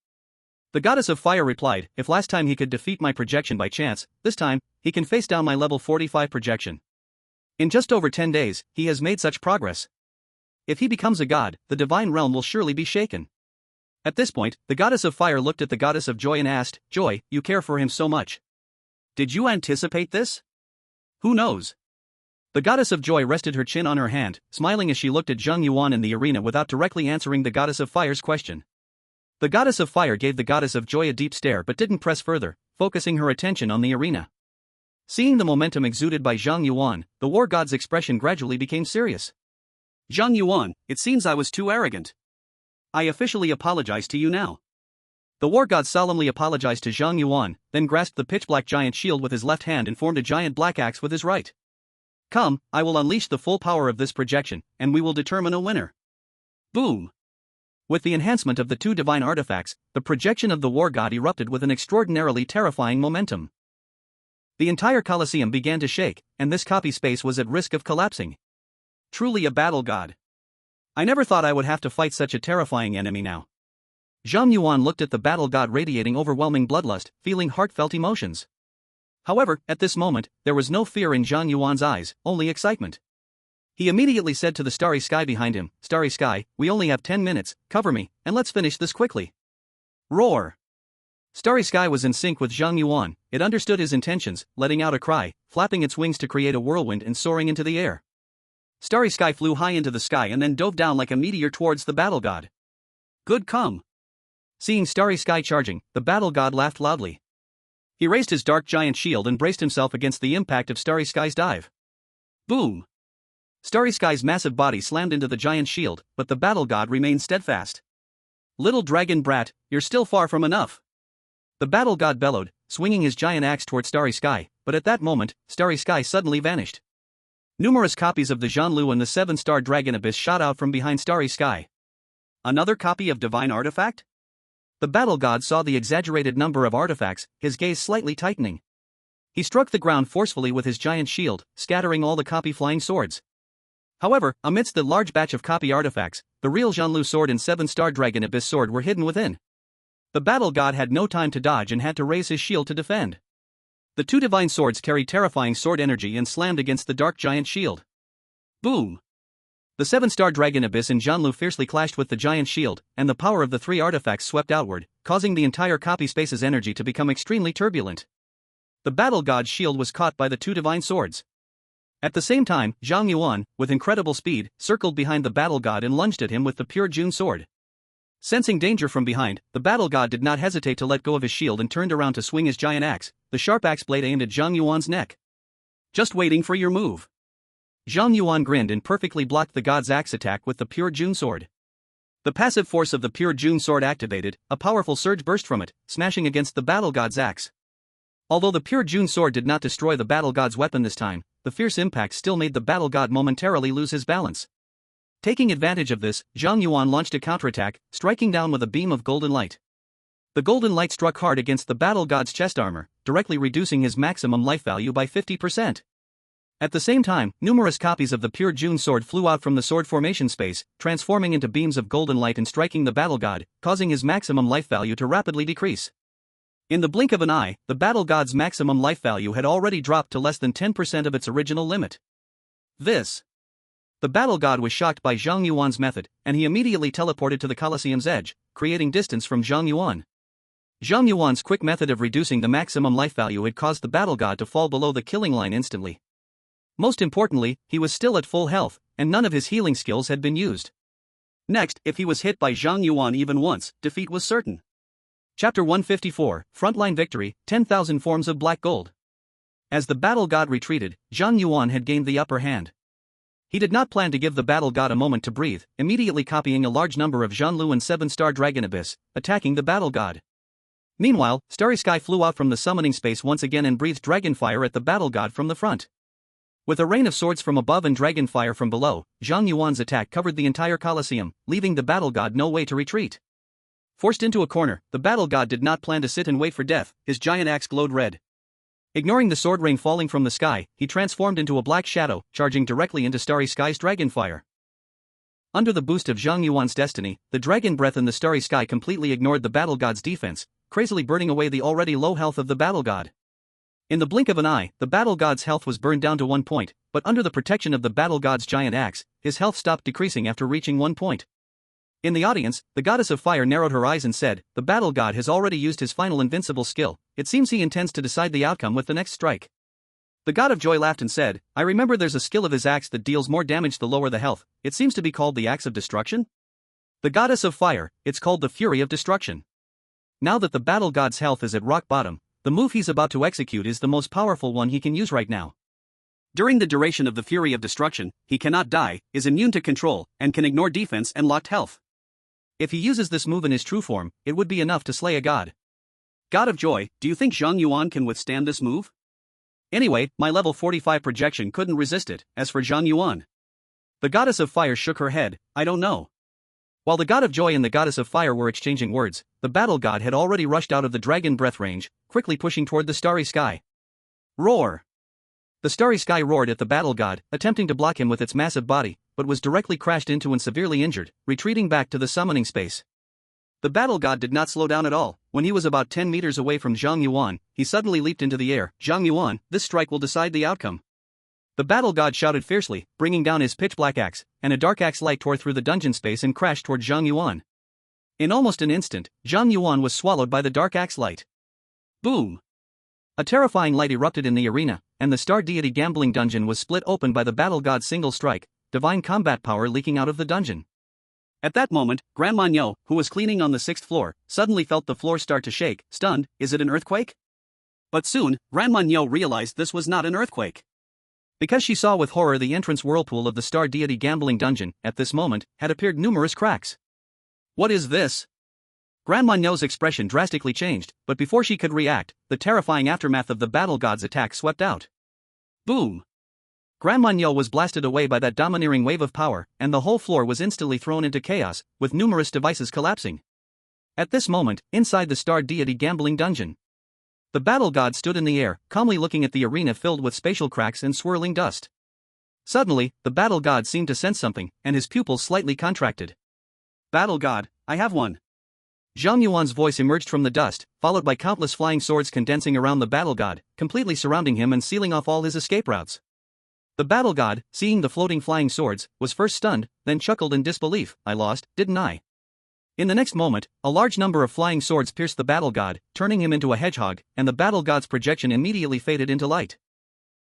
The goddess of fire replied, if last time he could defeat my projection by chance, this time, he can face down my level 45 projection. In just over 10 days, he has made such progress. If he becomes a god, the divine realm will surely be shaken. At this point, the goddess of fire looked at the goddess of joy and asked, Joy, you care for him so much. Did you anticipate this? Who knows? The goddess of joy rested her chin on her hand, smiling as she looked at Zhang Yuan in the arena without directly answering the goddess of fire's question. The goddess of fire gave the goddess of joy a deep stare but didn't press further, focusing her attention on the arena. Seeing the momentum exuded by Zhang Yuan, the war god's expression gradually became serious. Zhang Yuan, it seems I was too arrogant. I officially apologize to you now. The war god solemnly apologized to Zhang Yuan, then grasped the pitch-black giant shield with his left hand and formed a giant black axe with his right. Come, I will unleash the full power of this projection, and we will determine a winner. Boom! With the enhancement of the two divine artifacts, the projection of the war god erupted with an extraordinarily terrifying momentum. The entire Colosseum began to shake, and this copy space was at risk of collapsing. Truly a battle god. I never thought I would have to fight such a terrifying enemy now. Zhang Yuan looked at the battle god radiating overwhelming bloodlust, feeling heartfelt emotions. However, at this moment, there was no fear in Zhang Yuan's eyes, only excitement. He immediately said to the starry sky behind him, Starry sky, we only have 10 minutes, cover me, and let's finish this quickly. Roar! Starry sky was in sync with Zhang Yuan, it understood his intentions, letting out a cry, flapping its wings to create a whirlwind and soaring into the air. Starry sky flew high into the sky and then dove down like a meteor towards the battle god. Good come! Seeing starry sky charging, the battle god laughed loudly. He raised his dark giant shield and braced himself against the impact of Starry Sky's dive. Boom! Starry Sky's massive body slammed into the giant shield, but the battle god remained steadfast. Little dragon brat, you're still far from enough. The battle god bellowed, swinging his giant axe toward Starry Sky, but at that moment, Starry Sky suddenly vanished. Numerous copies of the Zhanlu and the 7-star dragon abyss shot out from behind Starry Sky. Another copy of divine artifact? The battle god saw the exaggerated number of artifacts, his gaze slightly tightening. He struck the ground forcefully with his giant shield, scattering all the copy flying swords. However, amidst the large batch of copy artifacts, the real Zhanlu sword and 7-star dragon abyss sword were hidden within. The battle god had no time to dodge and had to raise his shield to defend. The two divine swords carried terrifying sword energy and slammed against the dark giant shield. Boom! The 7-star dragon abyss in Zhanlu fiercely clashed with the giant shield, and the power of the three artifacts swept outward, causing the entire copy space's energy to become extremely turbulent. The battle god's shield was caught by the two divine swords. At the same time, Zhang Yuan, with incredible speed, circled behind the battle god and lunged at him with the pure June sword. Sensing danger from behind, the battle god did not hesitate to let go of his shield and turned around to swing his giant axe, the sharp axe blade aimed at Zhang Yuan's neck. Just waiting for your move. Zhang Yuan grinned and perfectly blocked the god's axe attack with the pure June sword. The passive force of the pure June sword activated, a powerful surge burst from it, smashing against the battle god's axe. Although the pure June sword did not destroy the battle god's weapon this time, the fierce impact still made the battle god momentarily lose his balance. Taking advantage of this, Zhang Yuan launched a counterattack, striking down with a beam of golden light. The golden light struck hard against the battle god's chest armor, directly reducing his maximum life value by 50%. At the same time, numerous copies of the pure June sword flew out from the sword formation space, transforming into beams of golden light and striking the battle god, causing his maximum life value to rapidly decrease. In the blink of an eye, the battle god's maximum life value had already dropped to less than 10% of its original limit. The battle god was shocked by Zhang Yuan's method, and he immediately teleported to the Colosseum's edge, creating distance from Zhang Yuan. Zhang Yuan's quick method of reducing the maximum life value had caused the battle god to fall below the killing line instantly. Most importantly, he was still at full health, and none of his healing skills had been used. Next, if he was hit by Zhang Yuan even once, defeat was certain. Chapter 154, Frontline Victory, 10,000 Forms of Black Gold. As the battle god retreated, Zhang Yuan had gained the upper hand. He did not plan to give the battle god a moment to breathe, immediately copying a large number of Zhang Yuan's 7-star dragon abyss, attacking the battle god. Meanwhile, Starry Sky flew out from the summoning space once again and breathed dragon fire at the battle god from the front. With a rain of swords from above and dragon fire from below, Zhang Yuan's attack covered the entire Colosseum, leaving the battle god no way to retreat. Forced into a corner, the battle god did not plan to sit and wait for death. His giant axe glowed red. Ignoring the sword rain falling from the sky, he transformed into a black shadow, charging directly into Starry Sky's dragon fire. Under the boost of Zhang Yuan's destiny, the dragon breath in the Starry Sky completely ignored the battle god's defense, crazily burning away the already low health of the battle god. In the blink of an eye, the battle god's health was burned down to 1 point, but under the protection of the battle god's giant axe, his health stopped decreasing after reaching 1 point. In the audience, the goddess of fire narrowed her eyes and said, "The battle god has already used his final invincible skill. It seems he intends to decide the outcome with the next strike." The god of joy laughed and said, "I remember there's a skill of his axe that deals more damage the lower the health. It seems to be called the axe of destruction?" The goddess of fire, it's called the fury of destruction. Now that the battle god's health is at rock bottom, the move he's about to execute is the most powerful one he can use right now. During the duration of the fury of destruction, he cannot die, is immune to control, and can ignore defense and locked health. If he uses this move in his true form, it would be enough to slay a god. God of joy, do you think Zhang Yuan can withstand this move? Anyway, my level 45 projection couldn't resist it. As for Zhang Yuan, the goddess of fire shook her head, "I don't know." While the god of joy and the goddess of fire were exchanging words, the battle god had already rushed out of the dragon breath range, quickly pushing toward the Starry Sky. Roar! The Starry Sky roared at the battle god, attempting to block him with its massive body, but was directly crashed into and severely injured, retreating back to the summoning space. The battle god did not slow down at all. When he was about 10 meters away from Zhang Yuan, he suddenly leaped into the air. "Zhang Yuan, this strike will decide the outcome." The battle god shouted fiercely, bringing down his pitch-black axe, and a dark axe light tore through the dungeon space and crashed toward Zhang Yuan. In almost an instant, Zhang Yuan was swallowed by the dark axe light. Boom! A terrifying light erupted in the arena, and the star deity gambling dungeon was split open by the battle god's single strike, divine combat power leaking out of the dungeon. At that moment, Grandma Nyo, who was cleaning on the 6th floor, suddenly felt the floor start to shake. Stunned, is it an earthquake? But soon, Grandma Nyo realized this was not an earthquake. Because she saw with horror the entrance whirlpool of the star deity gambling dungeon, at this moment, had appeared numerous cracks. What is this? Grandma Nyo's expression drastically changed, but before she could react, the terrifying aftermath of the battle god's attack swept out. Boom! Grandma Nyo was blasted away by that domineering wave of power, and the whole floor was instantly thrown into chaos, with numerous devices collapsing. At this moment, inside the star deity gambling dungeon, the battle god stood in the air, calmly looking at the arena filled with spatial cracks and swirling dust. Suddenly, the battle god seemed to sense something, and his pupils slightly contracted. "Battle god, I have one." Zhang Yuan's voice emerged from the dust, followed by countless flying swords condensing around the battle god, completely surrounding him and sealing off all his escape routes. The battle god, seeing the floating flying swords, was first stunned, then chuckled in disbelief. "I lost, didn't I?" In the next moment, a large number of flying swords pierced the battle god, turning him into a hedgehog, and the battle god's projection immediately faded into light.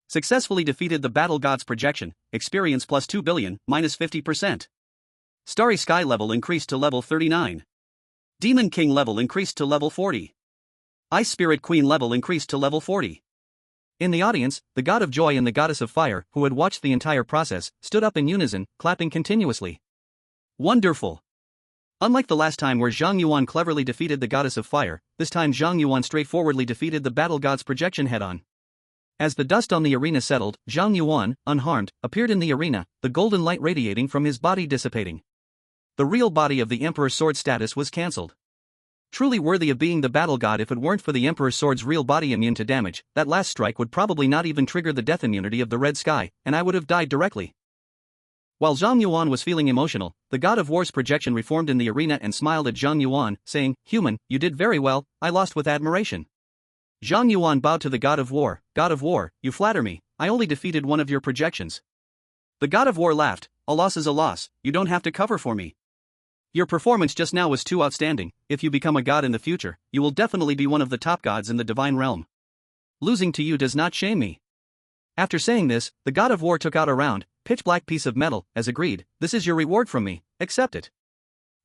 Successfully defeated the battle god's projection, experience plus 2 billion, minus 50%. Starry Sky level increased to level 39. Demon King level increased to level 40. Ice Spirit Queen level increased to level 40. In the audience, the god of joy and the goddess of fire, who had watched the entire process, stood up in unison, clapping continuously. Wonderful! Unlike the last time where Zhang Yuan cleverly defeated the goddess of fire, this time Zhang Yuan straightforwardly defeated the battle god's projection head-on. As the dust on the arena settled, Zhang Yuan, unharmed, appeared in the arena, the golden light radiating from his body dissipating. The real body of the Emperor's Sword status was cancelled. Truly worthy of being the battle god. If it weren't for the Emperor's Sword's real body immune to damage, that last strike would probably not even trigger the death immunity of the red sky, and I would have died directly. While Zhang Yuan was feeling emotional, the god of war's projection reformed in the arena and smiled at Zhang Yuan, saying, "Human, you did very well, I lost with admiration." Zhang Yuan bowed to the god of war. "God of war, you flatter me, I only defeated one of your projections." The god of war laughed, "A loss is a loss, you don't have to cover for me. Your performance just now was too outstanding. If you become a god in the future, you will definitely be one of the top gods in the divine realm. Losing to you does not shame me." After saying this, the god of war took out a round, pitch-black piece of metal, as agreed. "This is your reward from me, accept it."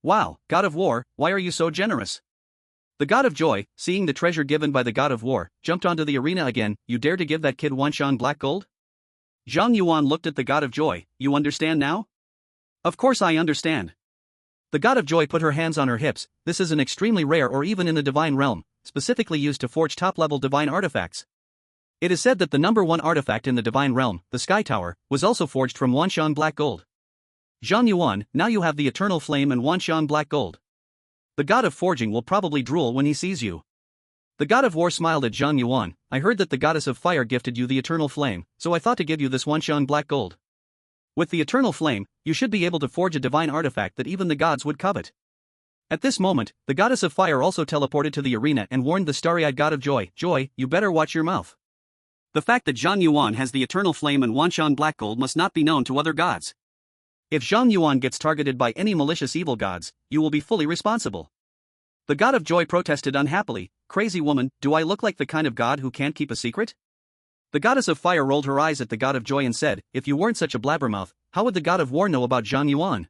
"Wow, god of war, why are you so generous?" The god of joy, seeing the treasure given by the god of war, jumped onto the arena again. "You dare to give that kid 1 shan black gold? Zhang Yuan looked at the god of joy. You understand now? Of course I understand. The god of joy put her hands on her hips. This is an extremely rare or even in the divine realm, specifically used to forge top-level divine artifacts. It is said that the number one artifact in the divine realm, the Sky Tower, was also forged from Wanshan black gold. Zhang Yuan, now you have the eternal flame and Wanshan black gold. The god of forging will probably drool when he sees you. The god of war smiled at Zhang Yuan. I heard that the goddess of fire gifted you the eternal flame, so I thought to give you this Wanshan black gold. With the eternal flame, you should be able to forge a divine artifact that even the gods would covet. At this moment, the goddess of fire also teleported to the arena and warned the starry-eyed god of joy, Joy, you better watch your mouth. The fact that Zhang Yuan has the eternal flame and Wanshan black gold must not be known to other gods. If Zhang Yuan gets targeted by any malicious evil gods, you will be fully responsible. The god of joy protested unhappily, crazy woman, do I look like the kind of god who can't keep a secret? The goddess of fire rolled her eyes at the god of joy and said, if you weren't such a blabbermouth, how would the god of war know about Zhang Yuan?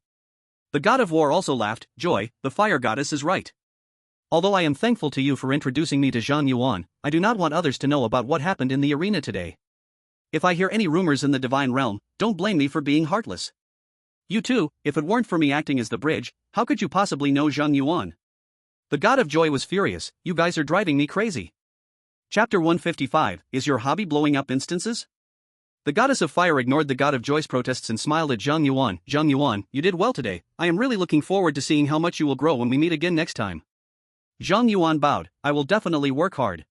The god of war also laughed, Joy, the fire goddess is right. Although I am thankful to you for introducing me to Zhang Yuan, I do not want others to know about what happened in the arena today. If I hear any rumors in the divine realm, don't blame me for being heartless. You too, if it weren't for me acting as the bridge, how could you possibly know Zhang Yuan? The god of joy was furious, you guys are driving me crazy. Chapter 155, is your hobby blowing up instances? The goddess of fire ignored the god of joy's protests and smiled at Zhang Yuan. Zhang Yuan, you did well today, I am really looking forward to seeing how much you will grow when we meet again next time. Zhang Yuan bowed, I will definitely work hard.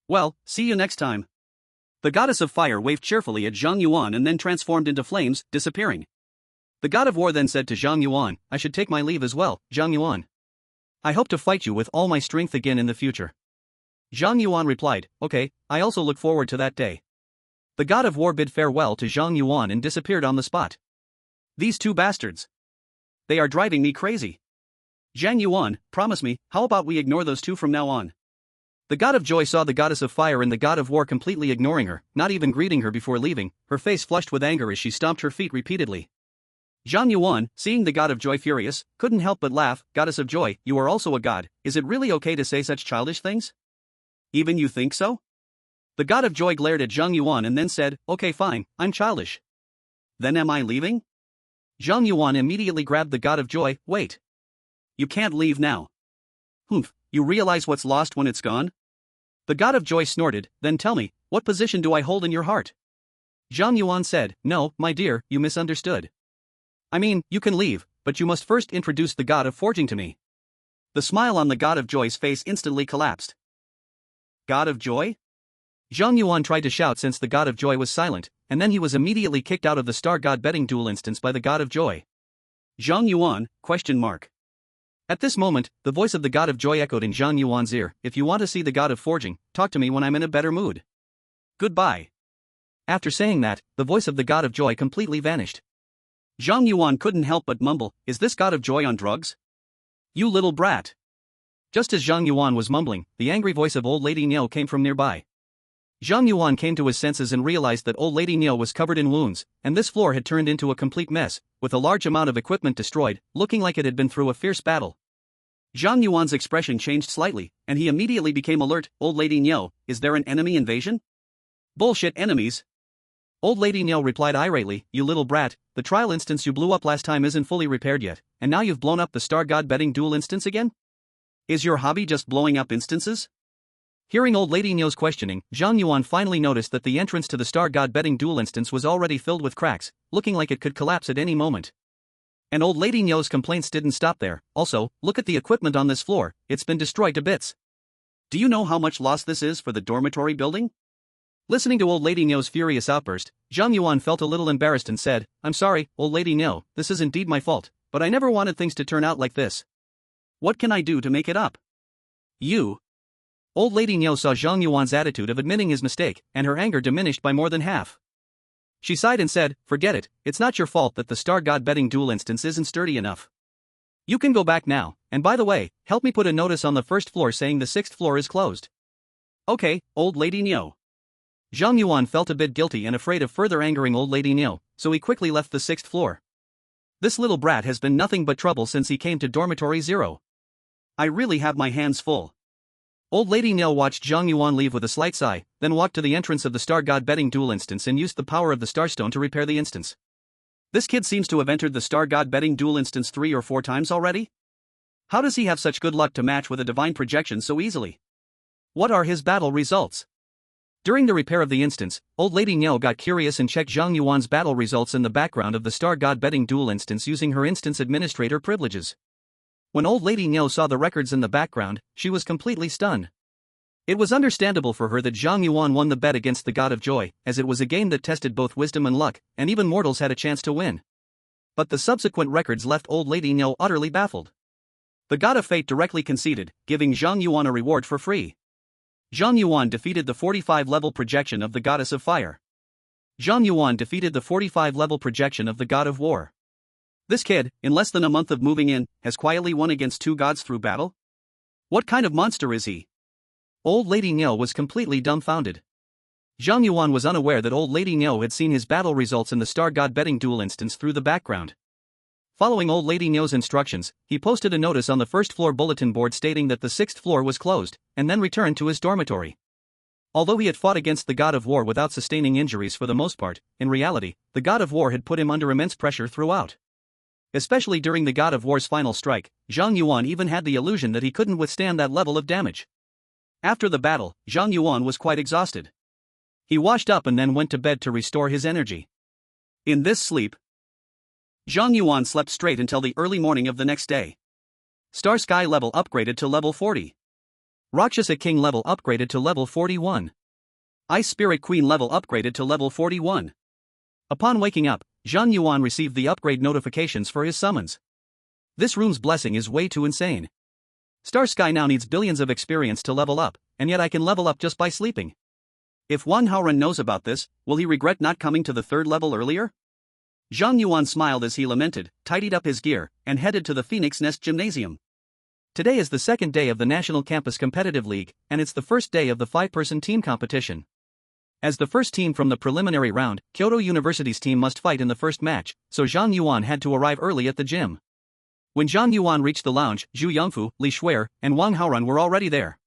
Well, see you next time. The goddess of fire waved cheerfully at Zhang Yuan and then transformed into flames, disappearing. The god of war then said to Zhang Yuan, I should take my leave as well, Zhang Yuan. I hope to fight you with all my strength again in the future. Zhang Yuan replied, okay, I also look forward to that day. The god of war bid farewell to Zhang Yuan and disappeared on the spot. These two bastards. They are driving me crazy. Zhang Yuan, promise me, how about we ignore those two from now on? The god of joy saw the goddess of fire and the god of war completely ignoring her, not even greeting her before leaving, her face flushed with anger as she stomped her feet repeatedly. Zhang Yuan, seeing the god of joy furious, couldn't help but laugh, goddess of joy, you are also a god, is it really okay to say such childish things? Even you think so? The god of joy glared at Zhang Yuan and then said, okay fine, I'm childish. Then am I leaving? Zhang Yuan immediately grabbed the god of joy, wait. You can't leave now. Humph, you realize what's lost when it's gone? The god of joy snorted, then tell me, what position do I hold in your heart? Zhang Yuan said, no, my dear, you misunderstood. I mean, you can leave, but you must first introduce the god of forging to me. The smile on the god of joy's face instantly collapsed. God of joy? Zhang Yuan tried to shout since the god of joy was silent, and then he was immediately kicked out of the star god betting duel instance by the god of joy. Zhang Yuan, question mark. At this moment, the voice of the god of joy echoed in Zhang Yuan's ear, if you want to see the god of forging, talk to me when I'm in a better mood. Goodbye. After saying that, the voice of the god of joy completely vanished. Zhang Yuan couldn't help but mumble, is this god of joy on drugs? You little brat. Just as Zhang Yuan was mumbling, the angry voice of old lady Niu came from nearby. Zhang Yuan came to his senses and realized that old lady Niu was covered in wounds, and this floor had turned into a complete mess, with a large amount of equipment destroyed, looking like it had been through a fierce battle. Zhang Yuan's expression changed slightly, and he immediately became alert, old lady Niu, is there an enemy invasion? Bullshit enemies. Old lady Niu replied irately, you little brat, the trial instance you blew up last time isn't fully repaired yet, and now you've blown up the star god betting duel instance again? Is your hobby just blowing up instances? Hearing old lady Niu's questioning, Zhang Yuan finally noticed that the entrance to the star god betting duel instance was already filled with cracks, looking like it could collapse at any moment. And old lady Niu's complaints didn't stop there, also, look at the equipment on this floor, it's been destroyed to bits. Do you know how much loss this is for the dormitory building? Listening to old lady Niu's furious outburst, Zhang Yuan felt a little embarrassed and said, I'm sorry, old lady Niu, this is indeed my fault, but I never wanted things to turn out like this. What can I do to make it up? You. Old lady Niu saw Zhang Yuan's attitude of admitting his mistake, and her anger diminished by more than half. She sighed and said, forget it, it's not your fault that the star god betting duel instance isn't sturdy enough. You can go back now, and by the way, help me put a notice on the first floor saying the 6th floor is closed. Okay, old lady Niu. Zhang Yuan felt a bit guilty and afraid of further angering old lady Niu, so he quickly left the 6th floor. This little brat has been nothing but trouble since he came to dormitory 0. I really have my hands full. Old Lady Niao watched Zhang Yuan leave with a slight sigh, then walked to the entrance of the Star God betting duel instance and used the power of the Starstone to repair the instance. This kid seems to have entered the Star God betting duel instance 3 or 4 times already? How does he have such good luck to match with a divine projection so easily? What are his battle results? During the repair of the instance, Old Lady Niao got curious and checked Zhang Yuan's battle results in the background of the Star God betting duel instance using her instance administrator privileges. When Old Lady Niao saw the records in the background, she was completely stunned. It was understandable for her that Zhang Yuan won the bet against the God of Joy, as it was a game that tested both wisdom and luck, and even mortals had a chance to win. But the subsequent records left Old Lady Niao utterly baffled. The God of Fate directly conceded, giving Zhang Yuan a reward for free. Zhang Yuan defeated the 45-level projection of the Goddess of Fire. Zhang Yuan defeated the 45-level projection of the God of War. This kid, in less than a month of moving in, has quietly won against 2 gods through battle? What kind of monster is he? Old Lady Niao was completely dumbfounded. Zhang Yuan was unaware that Old Lady Niao had seen his battle results in the Star God betting duel instance through the background. Following Old Lady Niao's instructions, he posted a notice on the first floor bulletin board stating that the 6th floor was closed, and then returned to his dormitory. Although he had fought against the God of War without sustaining injuries for the most part, in reality, the God of War had put him under immense pressure throughout. Especially during the God of War's final strike, Zhang Yuan even had the illusion that he couldn't withstand that level of damage. After the battle, Zhang Yuan was quite exhausted. He washed up and then went to bed to restore his energy. In this sleep, Zhang Yuan slept straight until the early morning of the next day. Star Sky level upgraded to level 40. Rakshasa King level upgraded to level 41. Ice Spirit Queen level upgraded to level 41. Upon waking up, Zhang Yuan received the upgrade notifications for his summons. This room's blessing is way too insane. Star Sky now needs billions of experience to level up, and yet I can level up just by sleeping. If Wang Haoran knows about this, will he regret not coming to the 3rd level earlier? Zhang Yuan smiled as he lamented, tidied up his gear, and headed to the Phoenix Nest Gymnasium. Today is the 2nd day of the National Campus Competitive League, and it's the first day of the 5-person team competition. As the first team from the preliminary round, Kyoto University's team must fight in the first match, so Zhang Yuan had to arrive early at the gym. When Zhang Yuan reached the lounge, Zhu Yangfu, Li Xue'er, and Wang Haoran were already there.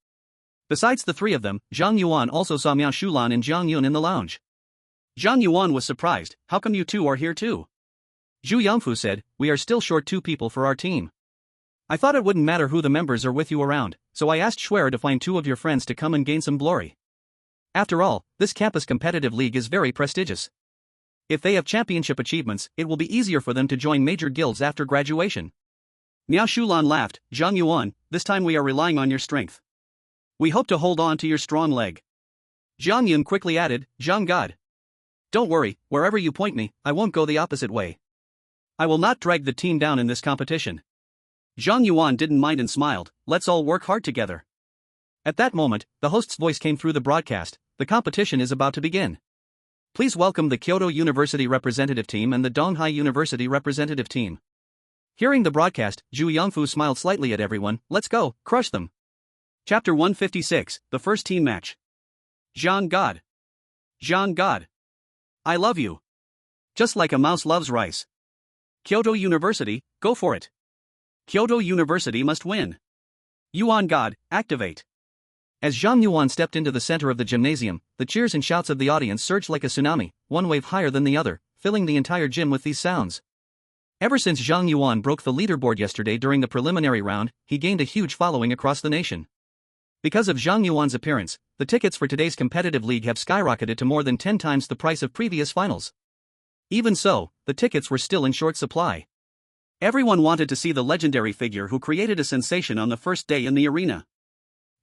Besides the 3 of them, Zhang Yuan also saw Miao Shulan and Zhang Yun in the lounge. Zhang Yuan was surprised. How come you 2 are here too? Zhu Yangfu said, we are still short 2 people for our team. I thought it wouldn't matter who the members are with you around, so I asked Xue'er to find 2 of your friends to come and gain some glory. After all, this campus competitive league is very prestigious. If they have championship achievements, it will be easier for them to join major guilds after graduation. Miao Shulan laughed. Zhang Yuan, this time we are relying on your strength. We hope to hold on to your strong leg. Zhang Yun quickly added, Zhang God. Don't worry, wherever you point me, I won't go the opposite way. I will not drag the team down in this competition. Zhang Yuan didn't mind and smiled, let's all work hard together. At that moment, the host's voice came through the broadcast, the competition is about to begin. Please welcome the Kyoto University representative team and the Donghai University representative team. Hearing the broadcast, Zhu Yangfu smiled slightly at everyone, let's go, crush them. Chapter 156, the first team match. Zhang God. Zhang God. I love you. Just like a mouse loves rice. Kyoto University, go for it. Kyoto University must win. Yuan God, activate. As Zhang Yuan stepped into the center of the gymnasium, the cheers and shouts of the audience surged like a tsunami, one wave higher than the other, filling the entire gym with these sounds. Ever since Zhang Yuan broke the leaderboard yesterday during the preliminary round, he gained a huge following across the nation. Because of Zhang Yuan's appearance, the tickets for today's competitive league have skyrocketed to more than 10 times the price of previous finals. Even so, the tickets were still in short supply. Everyone wanted to see the legendary figure who created a sensation on the first day in the arena.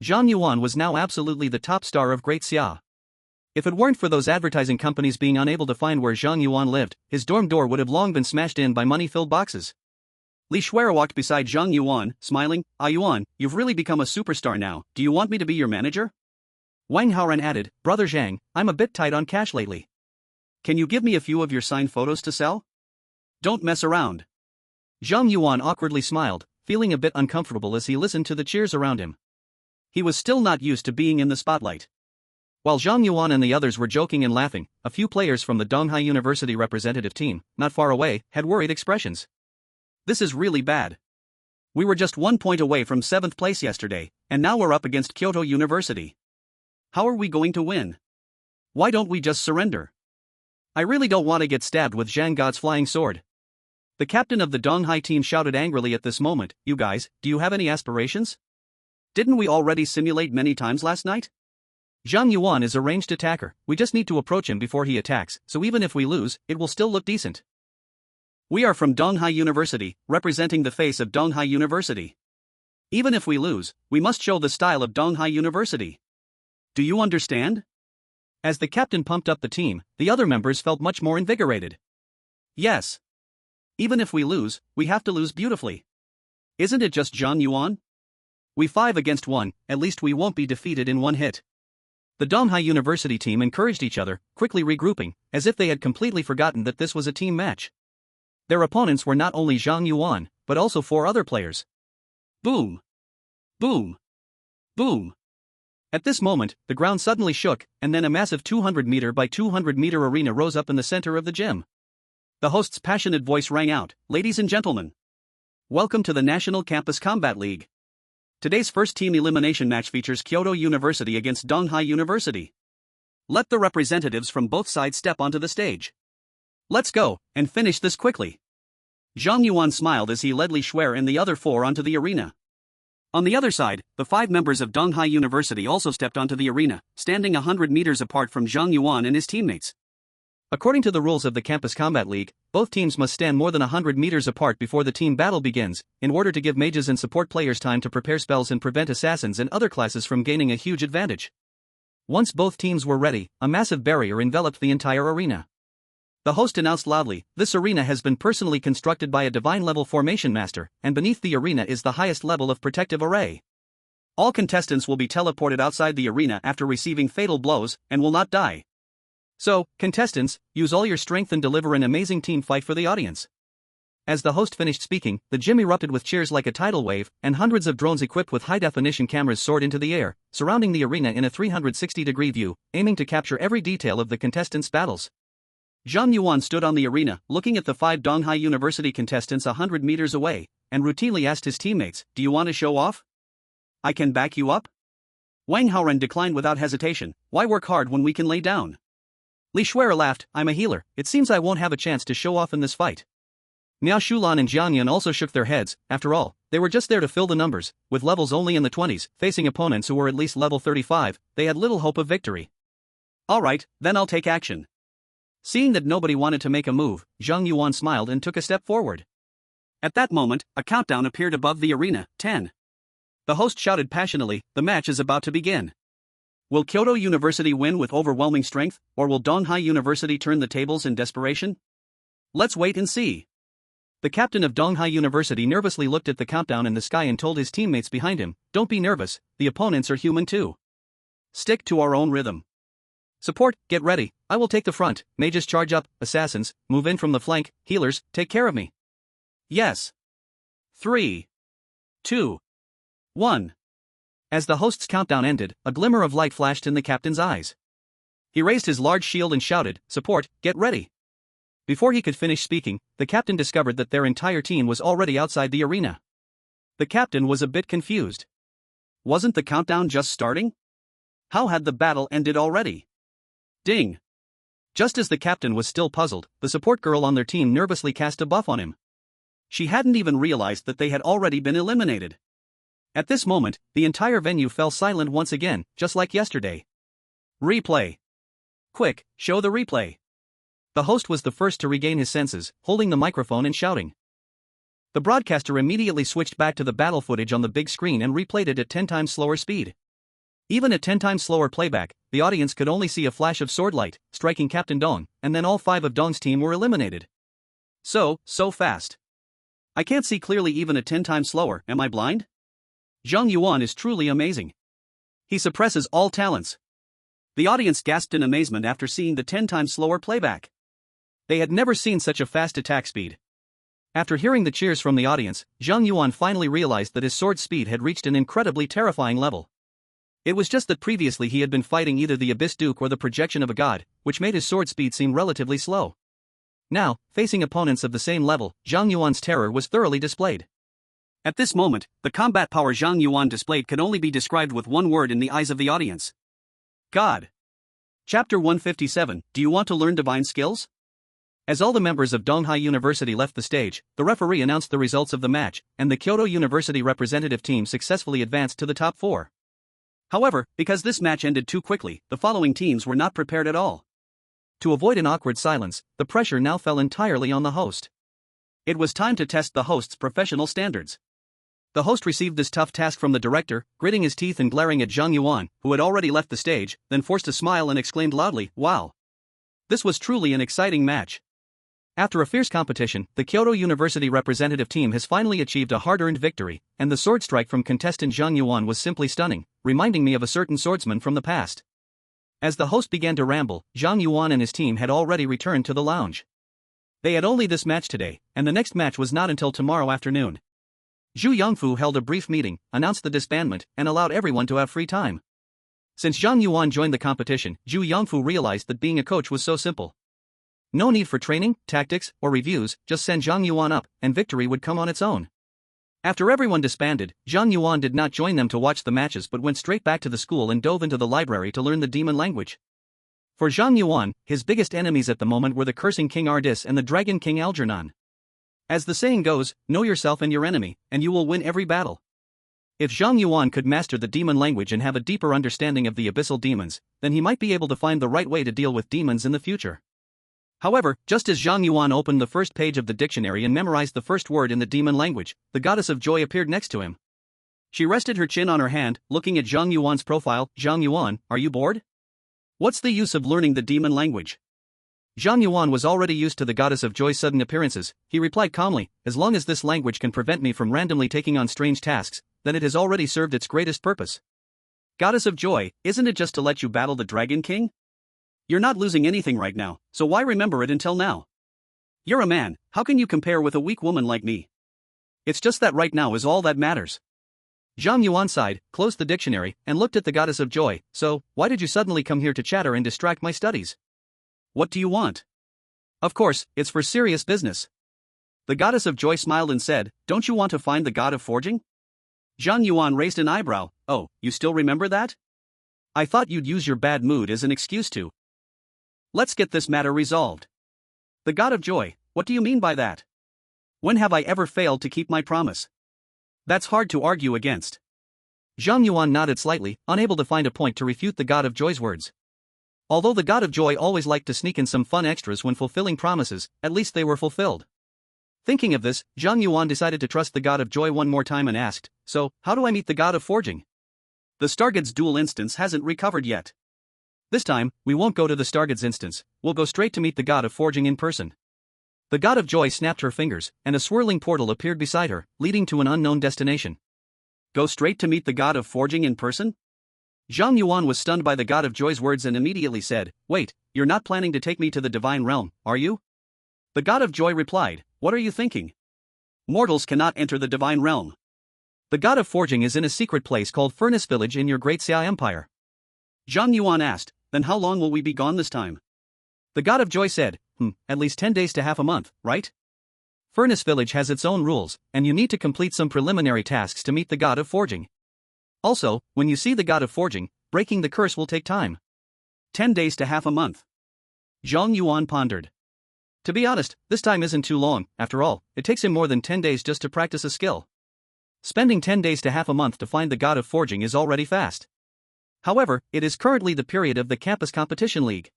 Zhang Yuan was now absolutely the top star of Great Xia. If it weren't for those advertising companies being unable to find where Zhang Yuan lived, his dorm door would have long been smashed in by money-filled boxes. Li Xue'er walked beside Zhang Yuan, smiling, Yuan, you've really become a superstar now, do you want me to be your manager? Wang Haoran added, Brother Zhang, I'm a bit tight on cash lately. Can you give me a few of your signed photos to sell? Don't mess around. Zhang Yuan awkwardly smiled, feeling a bit uncomfortable as he listened to the cheers around him. He was still not used to being in the spotlight. While Zhang Yuan and the others were joking and laughing, a few players from the Donghai University representative team, not far away, had worried expressions. This is really bad. We were just 1 point away from 7th place yesterday, and now we're up against Kyoto University. How are we going to win? Why don't we just surrender? I really don't want to get stabbed with Zhang God's flying sword. The captain of the Donghai team shouted angrily at this moment. You guys, do you have any aspirations? Didn't we already simulate many times last night? Zhang Yuan is a ranged attacker, we just need to approach him before he attacks, so even if we lose, it will still look decent. We are from Donghai University, representing the face of Donghai University. Even if we lose, we must show the style of Donghai University. Do you understand? As the captain pumped up the team, the other members felt much more invigorated. Yes. Even if we lose, we have to lose beautifully. Isn't it just Zhang Yuan? We 5 against 1, at least we won't be defeated in one hit. The Donghai University team encouraged each other, quickly regrouping, as if they had completely forgotten that this was a team match. Their opponents were not only Zhang Yuan, but also 4 other players. Boom! Boom! Boom! At this moment, the ground suddenly shook, and then a massive 200-meter by 200-meter arena rose up in the center of the gym. The host's passionate voice rang out, "Ladies and gentlemen, welcome to the National Campus Combat League. Today's first team elimination match features Kyoto University against Donghai University. Let the representatives from both sides step onto the stage. Let's go, and finish this quickly." Zhang Yuan smiled as he led Xue'er and the other 4 onto the arena. On the other side, the 5 members of Donghai University also stepped onto the arena, standing 100 meters apart from Zhang Yuan and his teammates. According to the rules of the Campus Combat League, both teams must stand more than 100 meters apart before the team battle begins, in order to give mages and support players time to prepare spells and prevent assassins and other classes from gaining a huge advantage. Once both teams were ready, a massive barrier enveloped the entire arena. The host announced loudly, "This arena has been personally constructed by a divine-level formation master, and beneath the arena is the highest level of protective array. All contestants will be teleported outside the arena after receiving fatal blows, and will not die. So, contestants, use all your strength and deliver an amazing team fight for the audience." As the host finished speaking, the gym erupted with cheers like a tidal wave, and hundreds of drones equipped with high-definition cameras soared into the air, surrounding the arena in a 360-degree view, aiming to capture every detail of the contestants' battles. Zhang Yuan stood on the arena, looking at the 5 Donghai University contestants 100 meters away, and routinely asked his teammates, "Do you want to show off? I can back you up?" Wang Haoren declined without hesitation. "Why work hard when we can lay down?" Li Xue'er laughed, "I'm a healer, it seems I won't have a chance to show off in this fight." Miao Shulan and Zhang Yuan also shook their heads. After all, they were just there to fill the numbers, with levels only in the 20s, facing opponents who were at least level 35, they had little hope of victory. "Alright, then I'll take action." Seeing that nobody wanted to make a move, Zhang Yuan smiled and took a step forward. At that moment, a countdown appeared above the arena, 10. The host shouted passionately, "The match is about to begin. Will Kyoto University win with overwhelming strength, or will Donghai University turn the tables in desperation? Let's wait and see." The captain of Donghai University nervously looked at the countdown in the sky and told his teammates behind him, "Don't be nervous, the opponents are human too. Stick to our own rhythm. Support, get ready, I will take the front, mages charge up, assassins, move in from the flank, healers, take care of me. Yes. 3, 2, 1. As the host's countdown ended, a glimmer of light flashed in the captain's eyes. He raised his large shield and shouted, "Support, get ready." Before he could finish speaking, the captain discovered that their entire team was already outside the arena. The captain was a bit confused. Wasn't the countdown just starting? How had the battle ended already? Ding! Just as the captain was still puzzled, the support girl on their team nervously cast a buff on him. She hadn't even realized that they had already been eliminated. At this moment, the entire venue fell silent once again, just like yesterday. Replay. Quick, show the replay. The host was the first to regain his senses, holding the microphone and shouting. The broadcaster immediately switched back to the battle footage on the big screen and replayed it at 10 times slower speed. Even at 10 times slower playback, the audience could only see a flash of sword light, striking Captain Dong, and then all 5 of Dong's team were eliminated. So fast. I can't see clearly even at 10 times slower, am I blind? Zhang Yuan is truly amazing. He suppresses all talents. The audience gasped in amazement after seeing the 10 times slower playback. They had never seen such a fast attack speed. After hearing the cheers from the audience, Zhang Yuan finally realized that his sword speed had reached an incredibly terrifying level. It was just that previously he had been fighting either the Abyss Duke or the projection of a god, which made his sword speed seem relatively slow. Now, facing opponents of the same level, Zhang Yuan's terror was thoroughly displayed. At this moment, the combat power Zhang Yuan displayed could only be described with one word in the eyes of the audience. God. Chapter 157, Do you want to learn divine skills? As all the members of Donghai University left the stage, the referee announced the results of the match, and the Kyoto University representative team successfully advanced to the top 4. However, because this match ended too quickly, the following teams were not prepared at all. To avoid an awkward silence, the pressure now fell entirely on the host. It was time to test the host's professional standards. The host received this tough task from the director, gritting his teeth and glaring at Zhang Yuan, who had already left the stage, then forced a smile and exclaimed loudly, "Wow! This was truly an exciting match." After a fierce competition, the Kyoto University representative team has finally achieved a hard-earned victory, and the sword strike from contestant Zhang Yuan was simply stunning, reminding me of a certain swordsman from the past. As the host began to ramble, Zhang Yuan and his team had already returned to the lounge. They had only this match today, and the next match was not until tomorrow afternoon. Zhu Yangfu held a brief meeting, announced the disbandment, and allowed everyone to have free time. Since Zhang Yuan joined the competition, Zhu Yangfu realized that being a coach was so simple. No need for training, tactics, or reviews, just send Zhang Yuan up, and victory would come on its own. After everyone disbanded, Zhang Yuan did not join them to watch the matches but went straight back to the school and dove into the library to learn the demon language. For Zhang Yuan, his biggest enemies at the moment were the cursing King Ardis and the Dragon King Algernon. As the saying goes, know yourself and your enemy, and you will win every battle. If Zhang Yuan could master the demon language and have a deeper understanding of the abyssal demons, then he might be able to find the right way to deal with demons in the future. However, just as Zhang Yuan opened the first page of the dictionary and memorized the first word in the demon language, the goddess of joy appeared next to him. She rested her chin on her hand, looking at Zhang Yuan's profile. "Zhang Yuan, are you bored? What's the use of learning the demon language?" Zhang Yuan was already used to the goddess of joy's sudden appearances. He replied calmly, "As long as this language can prevent me from randomly taking on strange tasks, then it has already served its greatest purpose." Goddess of joy, isn't it just to let you battle the Dragon King? You're not losing anything right now, so why remember it until now? You're a man, how can you compare with a weak woman like me? It's just that right now is all that matters. Zhang Yuan sighed, closed the dictionary, and looked at the goddess of joy. "So, why did you suddenly come here to chatter and distract my studies? What do you want?" "Of course, it's for serious business." The goddess of joy smiled and said, "Don't you want to find the god of forging?" Zhang Yuan raised an eyebrow. "Oh, you still remember that? I thought you'd use your bad mood as an excuse to. Let's get this matter resolved." "The god of joy, what do you mean by that? When have I ever failed to keep my promise?" "That's hard to argue against." Zhang Yuan nodded slightly, unable to find a point to refute the god of joy's words. Although the god of joy always liked to sneak in some fun extras when fulfilling promises, at least they were fulfilled. Thinking of this, Zhang Yuan decided to trust the god of joy one more time and asked, "So, how do I meet the god of forging? The Stargade's dual instance hasn't recovered yet." "This time, we won't go to the Stargade's instance, we'll go straight to meet the god of forging in person." The god of joy snapped her fingers, and a swirling portal appeared beside her, leading to an unknown destination. Go straight to meet the god of forging in person? Zhang Yuan was stunned by the god of joy's words and immediately said, "Wait, you're not planning to take me to the divine realm, are you?" The god of joy replied, "What are you thinking? Mortals cannot enter the divine realm. The god of forging is in a secret place called Furnace Village in your great Xue'er Empire." Zhang Yuan asked, "Then how long will we be gone this time?" The god of joy said, At least 10 days to half a month, right? Furnace Village has its own rules, and you need to complete some preliminary tasks to meet the god of forging. Also, when you see the god of forging, breaking the curse will take time. 10 days to half a month. Zhang Yuan pondered. To be honest, this time isn't too long. After all, it takes him more than 10 days just to practice a skill. Spending 10 days to half a month to find the god of forging is already fast. However, it is currently the period of the campus competition league.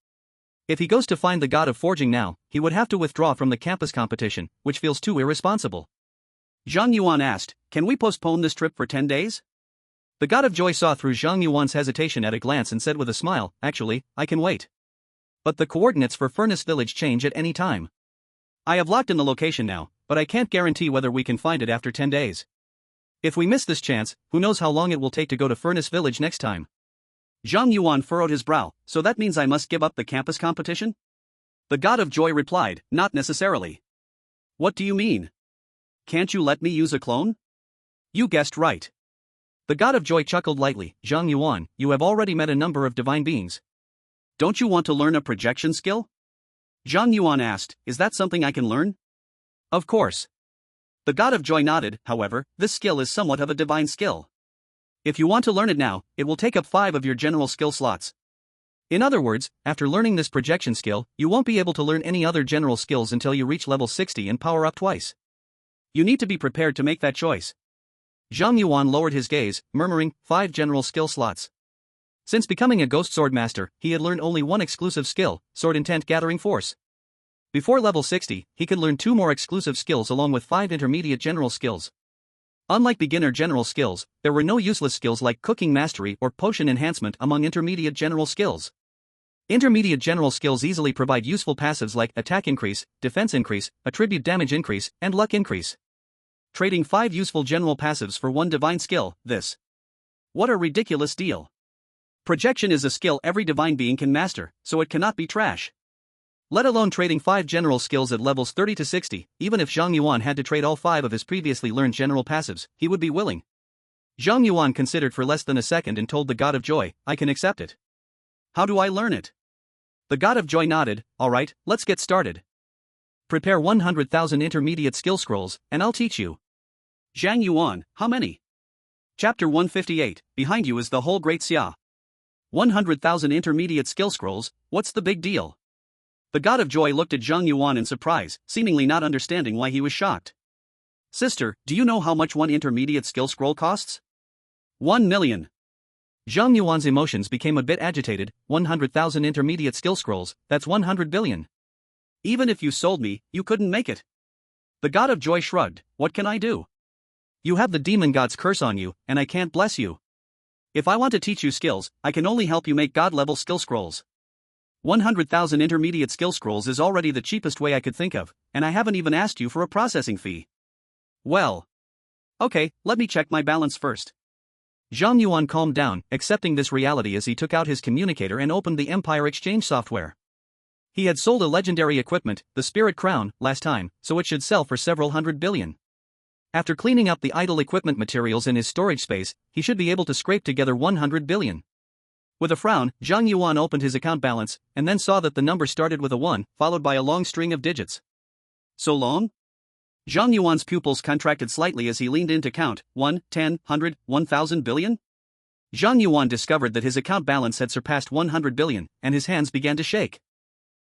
If he goes to find the god of forging now, he would have to withdraw from the campus competition, which feels too irresponsible. Zhang Yuan asked, "Can we postpone this trip for 10 days? The god of joy saw through Zhang Yuan's hesitation at a glance and said with a smile, "Actually, I can wait. But the coordinates for Furnace Village change at any time. I have locked in the location now, but I can't guarantee whether we can find it after 10 days. If we miss this chance, who knows how long it will take to go to Furnace Village next time." Zhang Yuan furrowed his brow. "So that means I must give up the campus competition?" The god of joy replied, "Not necessarily." "What do you mean? Can't you let me use a clone?" "You guessed right." The god of joy chuckled lightly. "Zhang Yuan, you have already met a number of divine beings. Don't you want to learn a projection skill?" Zhang Yuan asked, "Is that something I can learn?" "Of course. The god of joy nodded. However, this skill is somewhat of a divine skill. If you want to learn it now, it will take up 5 of your general skill slots. In other words, after learning this projection skill, you won't be able to learn any other general skills until you reach level 60 and power up twice. You need to be prepared to make that choice. Zhang Yuan lowered his gaze, murmuring, 5 general skill slots. Since becoming a ghost sword master, he had learned only one exclusive skill, sword intent gathering force. Before level 60, he could learn 2 more exclusive skills along with 5 intermediate general skills. Unlike beginner general skills, there were no useless skills like cooking mastery or potion enhancement among intermediate general skills. Intermediate general skills easily provide useful passives like attack increase, defense increase, attribute damage increase, and luck increase. Trading 5 useful general passives for 1 divine skill, this. What a ridiculous deal. Projection is a skill every divine being can master, so it cannot be trash. Let alone trading 5 general skills at levels 30 to 60, even if Zhang Yuan had to trade all 5 of his previously learned general passives, he would be willing. Zhang Yuan considered for less than a second and told the God of Joy, I can accept it. How do I learn it? The God of Joy nodded, alright, let's get started. Prepare 100,000 intermediate skill scrolls, and I'll teach you. Zhang Yuan, how many? Chapter 158, behind you is the whole great Xia. 100,000 intermediate skill scrolls, what's the big deal? The God of Joy looked at Zhang Yuan in surprise, seemingly not understanding why he was shocked. Sister, do you know how much 1 intermediate skill scroll costs? 1 million. Zhang Yuan's emotions became a bit agitated. 100,000 intermediate skill scrolls, that's 100 billion. Even if you sold me, you couldn't make it. The God of Joy shrugged, what can I do? You have the demon god's curse on you, and I can't bless you. If I want to teach you skills, I can only help you make god-level skill scrolls. 100,000 intermediate skill scrolls is already the cheapest way I could think of, and I haven't even asked you for a processing fee. Well. Okay, let me check my balance first. Zhang Yuan calmed down, accepting this reality as he took out his communicator and opened the Empire Exchange software. He had sold a legendary equipment, the Spirit Crown, last time, so it should sell for several hundred billion. After cleaning up the idle equipment materials in his storage space, he should be able to scrape together 100 billion. With a frown, Zhang Yuan opened his account balance, and then saw that the number started with a 1, followed by a long string of digits. So long? Zhang Yuan's pupils contracted slightly as he leaned in to count, 1, 10, 100, 1,000 billion? Zhang Yuan discovered that his account balance had surpassed 100 billion, and his hands began to shake.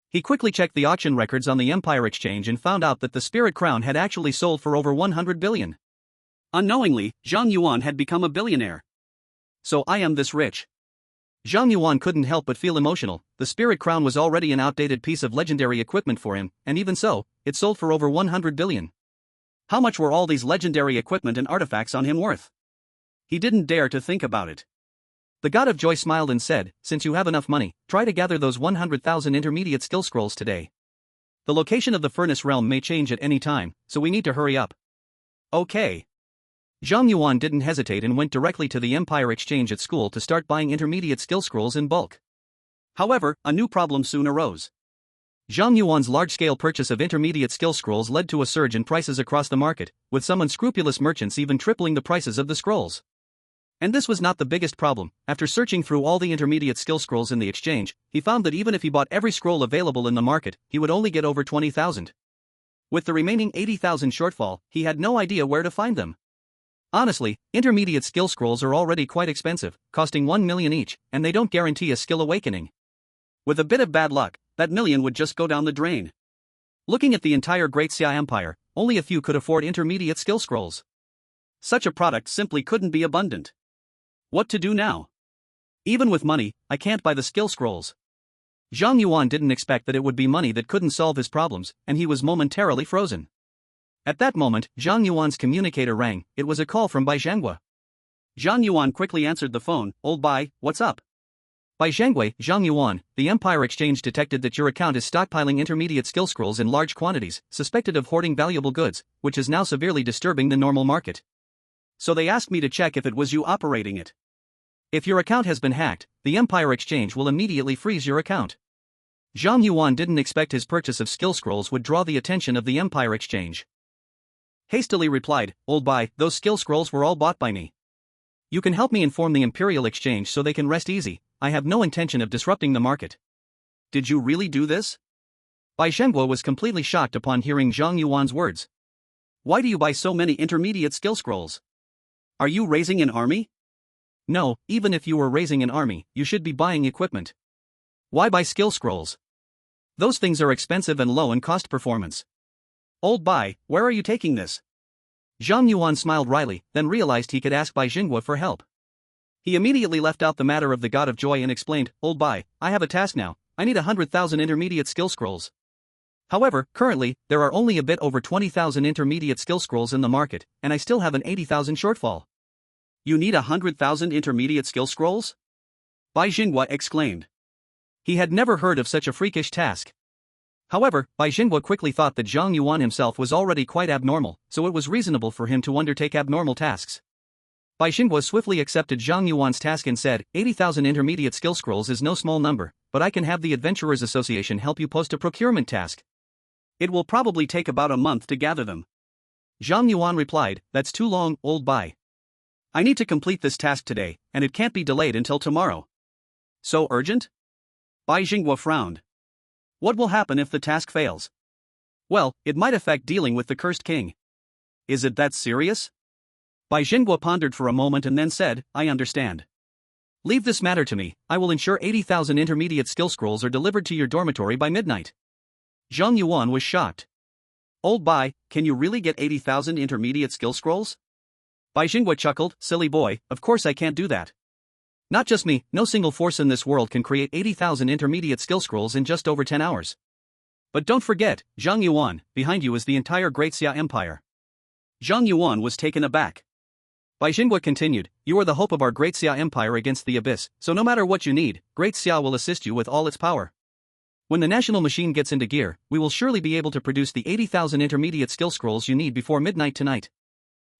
He quickly checked the auction records on the Empire Exchange and found out that the Spirit Crown had actually sold for over 100 billion. Unknowingly, Zhang Yuan had become a billionaire. So I am this rich. Zhang Yuan couldn't help but feel emotional. The Spirit Crown was already an outdated piece of legendary equipment for him, and even so, it sold for over 100 billion. How much were all these legendary equipment and artifacts on him worth? He didn't dare to think about it. The God of Joy smiled and said, since you have enough money, try to gather those 100,000 intermediate skill scrolls today. The location of the Furnace Realm may change at any time, so we need to hurry up. Okay. Zhang Yuan didn't hesitate and went directly to the Empire Exchange at school to start buying intermediate skill scrolls in bulk. However, a new problem soon arose. Zhang Yuan's large-scale purchase of intermediate skill scrolls led to a surge in prices across the market, with some unscrupulous merchants even tripling the prices of the scrolls. And this was not the biggest problem. After searching through all the intermediate skill scrolls in the exchange, he found that even if he bought every scroll available in the market, he would only get over 20,000. With the remaining 80,000 shortfall, he had no idea where to find them. Honestly, intermediate skill scrolls are already quite expensive, costing 1 million each, and they don't guarantee a skill awakening. With a bit of bad luck, that million would just go down the drain. Looking at the entire Great Xia Empire, only a few could afford intermediate skill scrolls. Such a product simply couldn't be abundant. What to do now? Even with money, I can't buy the skill scrolls. Zhang Yuan didn't expect that it would be money that couldn't solve his problems, and he was momentarily frozen. At that moment, Zhang Yuan's communicator rang. It was a call from Bai Zhangwe. Zhang Yuan quickly answered the phone. Old Bai, what's up? Bai Zhangwe, Zhang Yuan, the Empire Exchange detected that your account is stockpiling intermediate skill scrolls in large quantities, suspected of hoarding valuable goods, which is now severely disturbing the normal market. So they asked me to check if it was you operating it. If your account has been hacked, the Empire Exchange will immediately freeze your account. Zhang Yuan didn't expect his purchase of skill scrolls would draw the attention of the Empire Exchange. Hastily replied, Old Bai, those skill scrolls were all bought by me. You can help me inform the Imperial Exchange so they can rest easy. I have no intention of disrupting the market. Did you really do this? Bai Zhangwe was completely shocked upon hearing Zhang Yuan's words. Why do you buy so many intermediate skill scrolls? Are you raising an army? No, even if you were raising an army, you should be buying equipment. Why buy skill scrolls? Those things are expensive and low in cost performance. Old Bai, where are you taking this? Zhang Yuan smiled wryly, then realized he could ask Bai Xinghua for help. He immediately left out the matter of the God of Joy and explained, Old Bai, I have a task now, I need 100,000 intermediate skill scrolls. However, currently, there are only a bit over 20,000 intermediate skill scrolls in the market, and I still have an 80,000 shortfall. You need 100,000 intermediate skill scrolls? Bai Xinghua exclaimed. He had never heard of such a freakish task. However, Bai Xinghua quickly thought that Zhang Yuan himself was already quite abnormal, so it was reasonable for him to undertake abnormal tasks. Bai Xinghua swiftly accepted Zhang Yuan's task and said, 80,000 intermediate skill scrolls is no small number, but I can have the Adventurers Association help you post a procurement task. It will probably take about a month to gather them. Zhang Yuan replied, That's too long, Old Bai. I need to complete this task today, and it can't be delayed until tomorrow. So urgent? Bai Xinghua frowned. What will happen if the task fails? Well, it might affect dealing with the cursed king. Is it that serious? Bai Xinghua pondered for a moment and then said, I understand. Leave this matter to me, I will ensure 80,000 intermediate skill scrolls are delivered to your dormitory by midnight. Zhang Yuan was shocked. Old Bai, can you really get 80,000 intermediate skill scrolls? Bai Xinghua chuckled, silly boy, of course I can't do that. Not just me, no single force in this world can create 80,000 intermediate skill scrolls in just over 10 hours. But don't forget, Zhang Yuan, behind you is the entire Great Xia Empire. Zhang Yuan was taken aback. Bai Xinghua continued, You are the hope of our Great Xia Empire against the Abyss, so no matter what you need, Great Xia will assist you with all its power. When the national machine gets into gear, we will surely be able to produce the 80,000 intermediate skill scrolls you need before midnight tonight.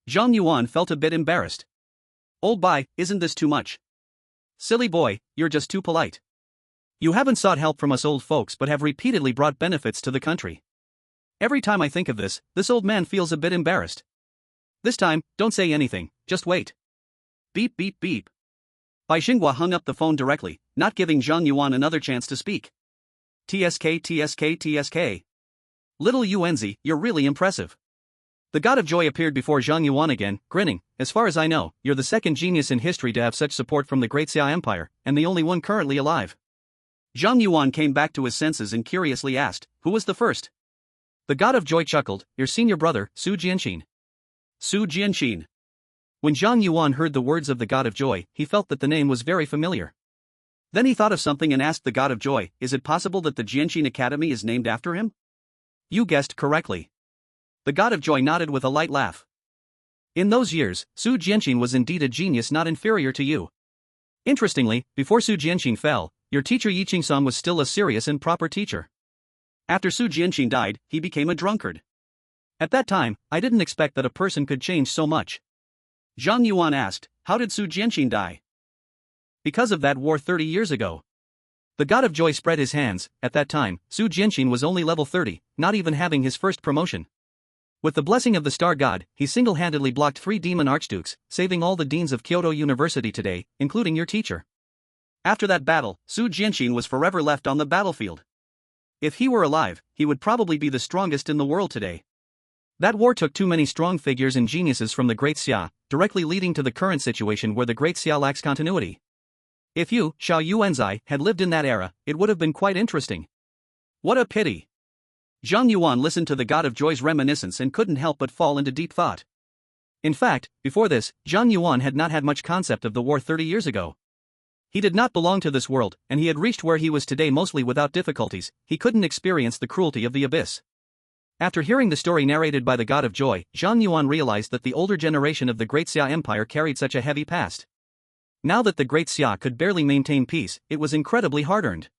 Zhang Yuan felt a bit embarrassed. Old Bai, isn't this too much? Silly boy, you're just too polite. You haven't sought help from us old folks but have repeatedly brought benefits to the country. Every time I think of this old man feels a bit embarrassed. This time, don't say anything, just wait. Beep beep beep. Bai Xinghua hung up the phone directly, not giving Zhang Yuan another chance to speak. TSK TSK TSK. Little Yuanzi, you're really impressive. The God of Joy appeared before Zhang Yuan again, grinning, As far as I know, you're the second genius in history to have such support from the Great Xia Empire, and the only one currently alive. Zhang Yuan came back to his senses and curiously asked, Who was the first? The God of Joy chuckled, Your senior brother, Su Jianxin. Su Jianxin. When Zhang Yuan heard the words of the God of Joy, he felt that the name was very familiar. Then he thought of something and asked the God of Joy, Is it possible that the Jianxin Academy is named after him? You guessed correctly. The God of Joy nodded with a light laugh. In those years, Su Jianxin was indeed a genius not inferior to you. Interestingly, before Su Jianxin fell, your teacher Yiqing-san was still a serious and proper teacher. After Su Jianxin died, he became a drunkard. At that time, I didn't expect that a person could change so much. Zhang Yuan asked, How did Su Jianxin die? Because of that war 30 years ago. The God of Joy spread his hands. At that time, Su Jianxin was only level 30, not even having his first promotion. With the blessing of the Star God, he single-handedly blocked 3 demon archdukes, saving all the deans of Kyoto University today, including your teacher. After that battle, Su Jianxin was forever left on the battlefield. If he were alive, he would probably be the strongest in the world today. That war took too many strong figures and geniuses from the Great Xia, directly leading to the current situation where the Great Xia lacks continuity. If you, Xiao Yuanzai, had lived in that era, it would have been quite interesting. What a pity. Zhang Yuan listened to the God of Joy's reminiscence and couldn't help but fall into deep thought. In fact, before this, Zhang Yuan had not had much concept of the war 30 years ago. He did not belong to this world, and he had reached where he was today mostly without difficulties. He couldn't experience the cruelty of the abyss. After hearing the story narrated by the God of Joy, Zhang Yuan realized that the older generation of the Great Xia Empire carried such a heavy past. Now that the Great Xia could barely maintain peace, it was incredibly hard-earned.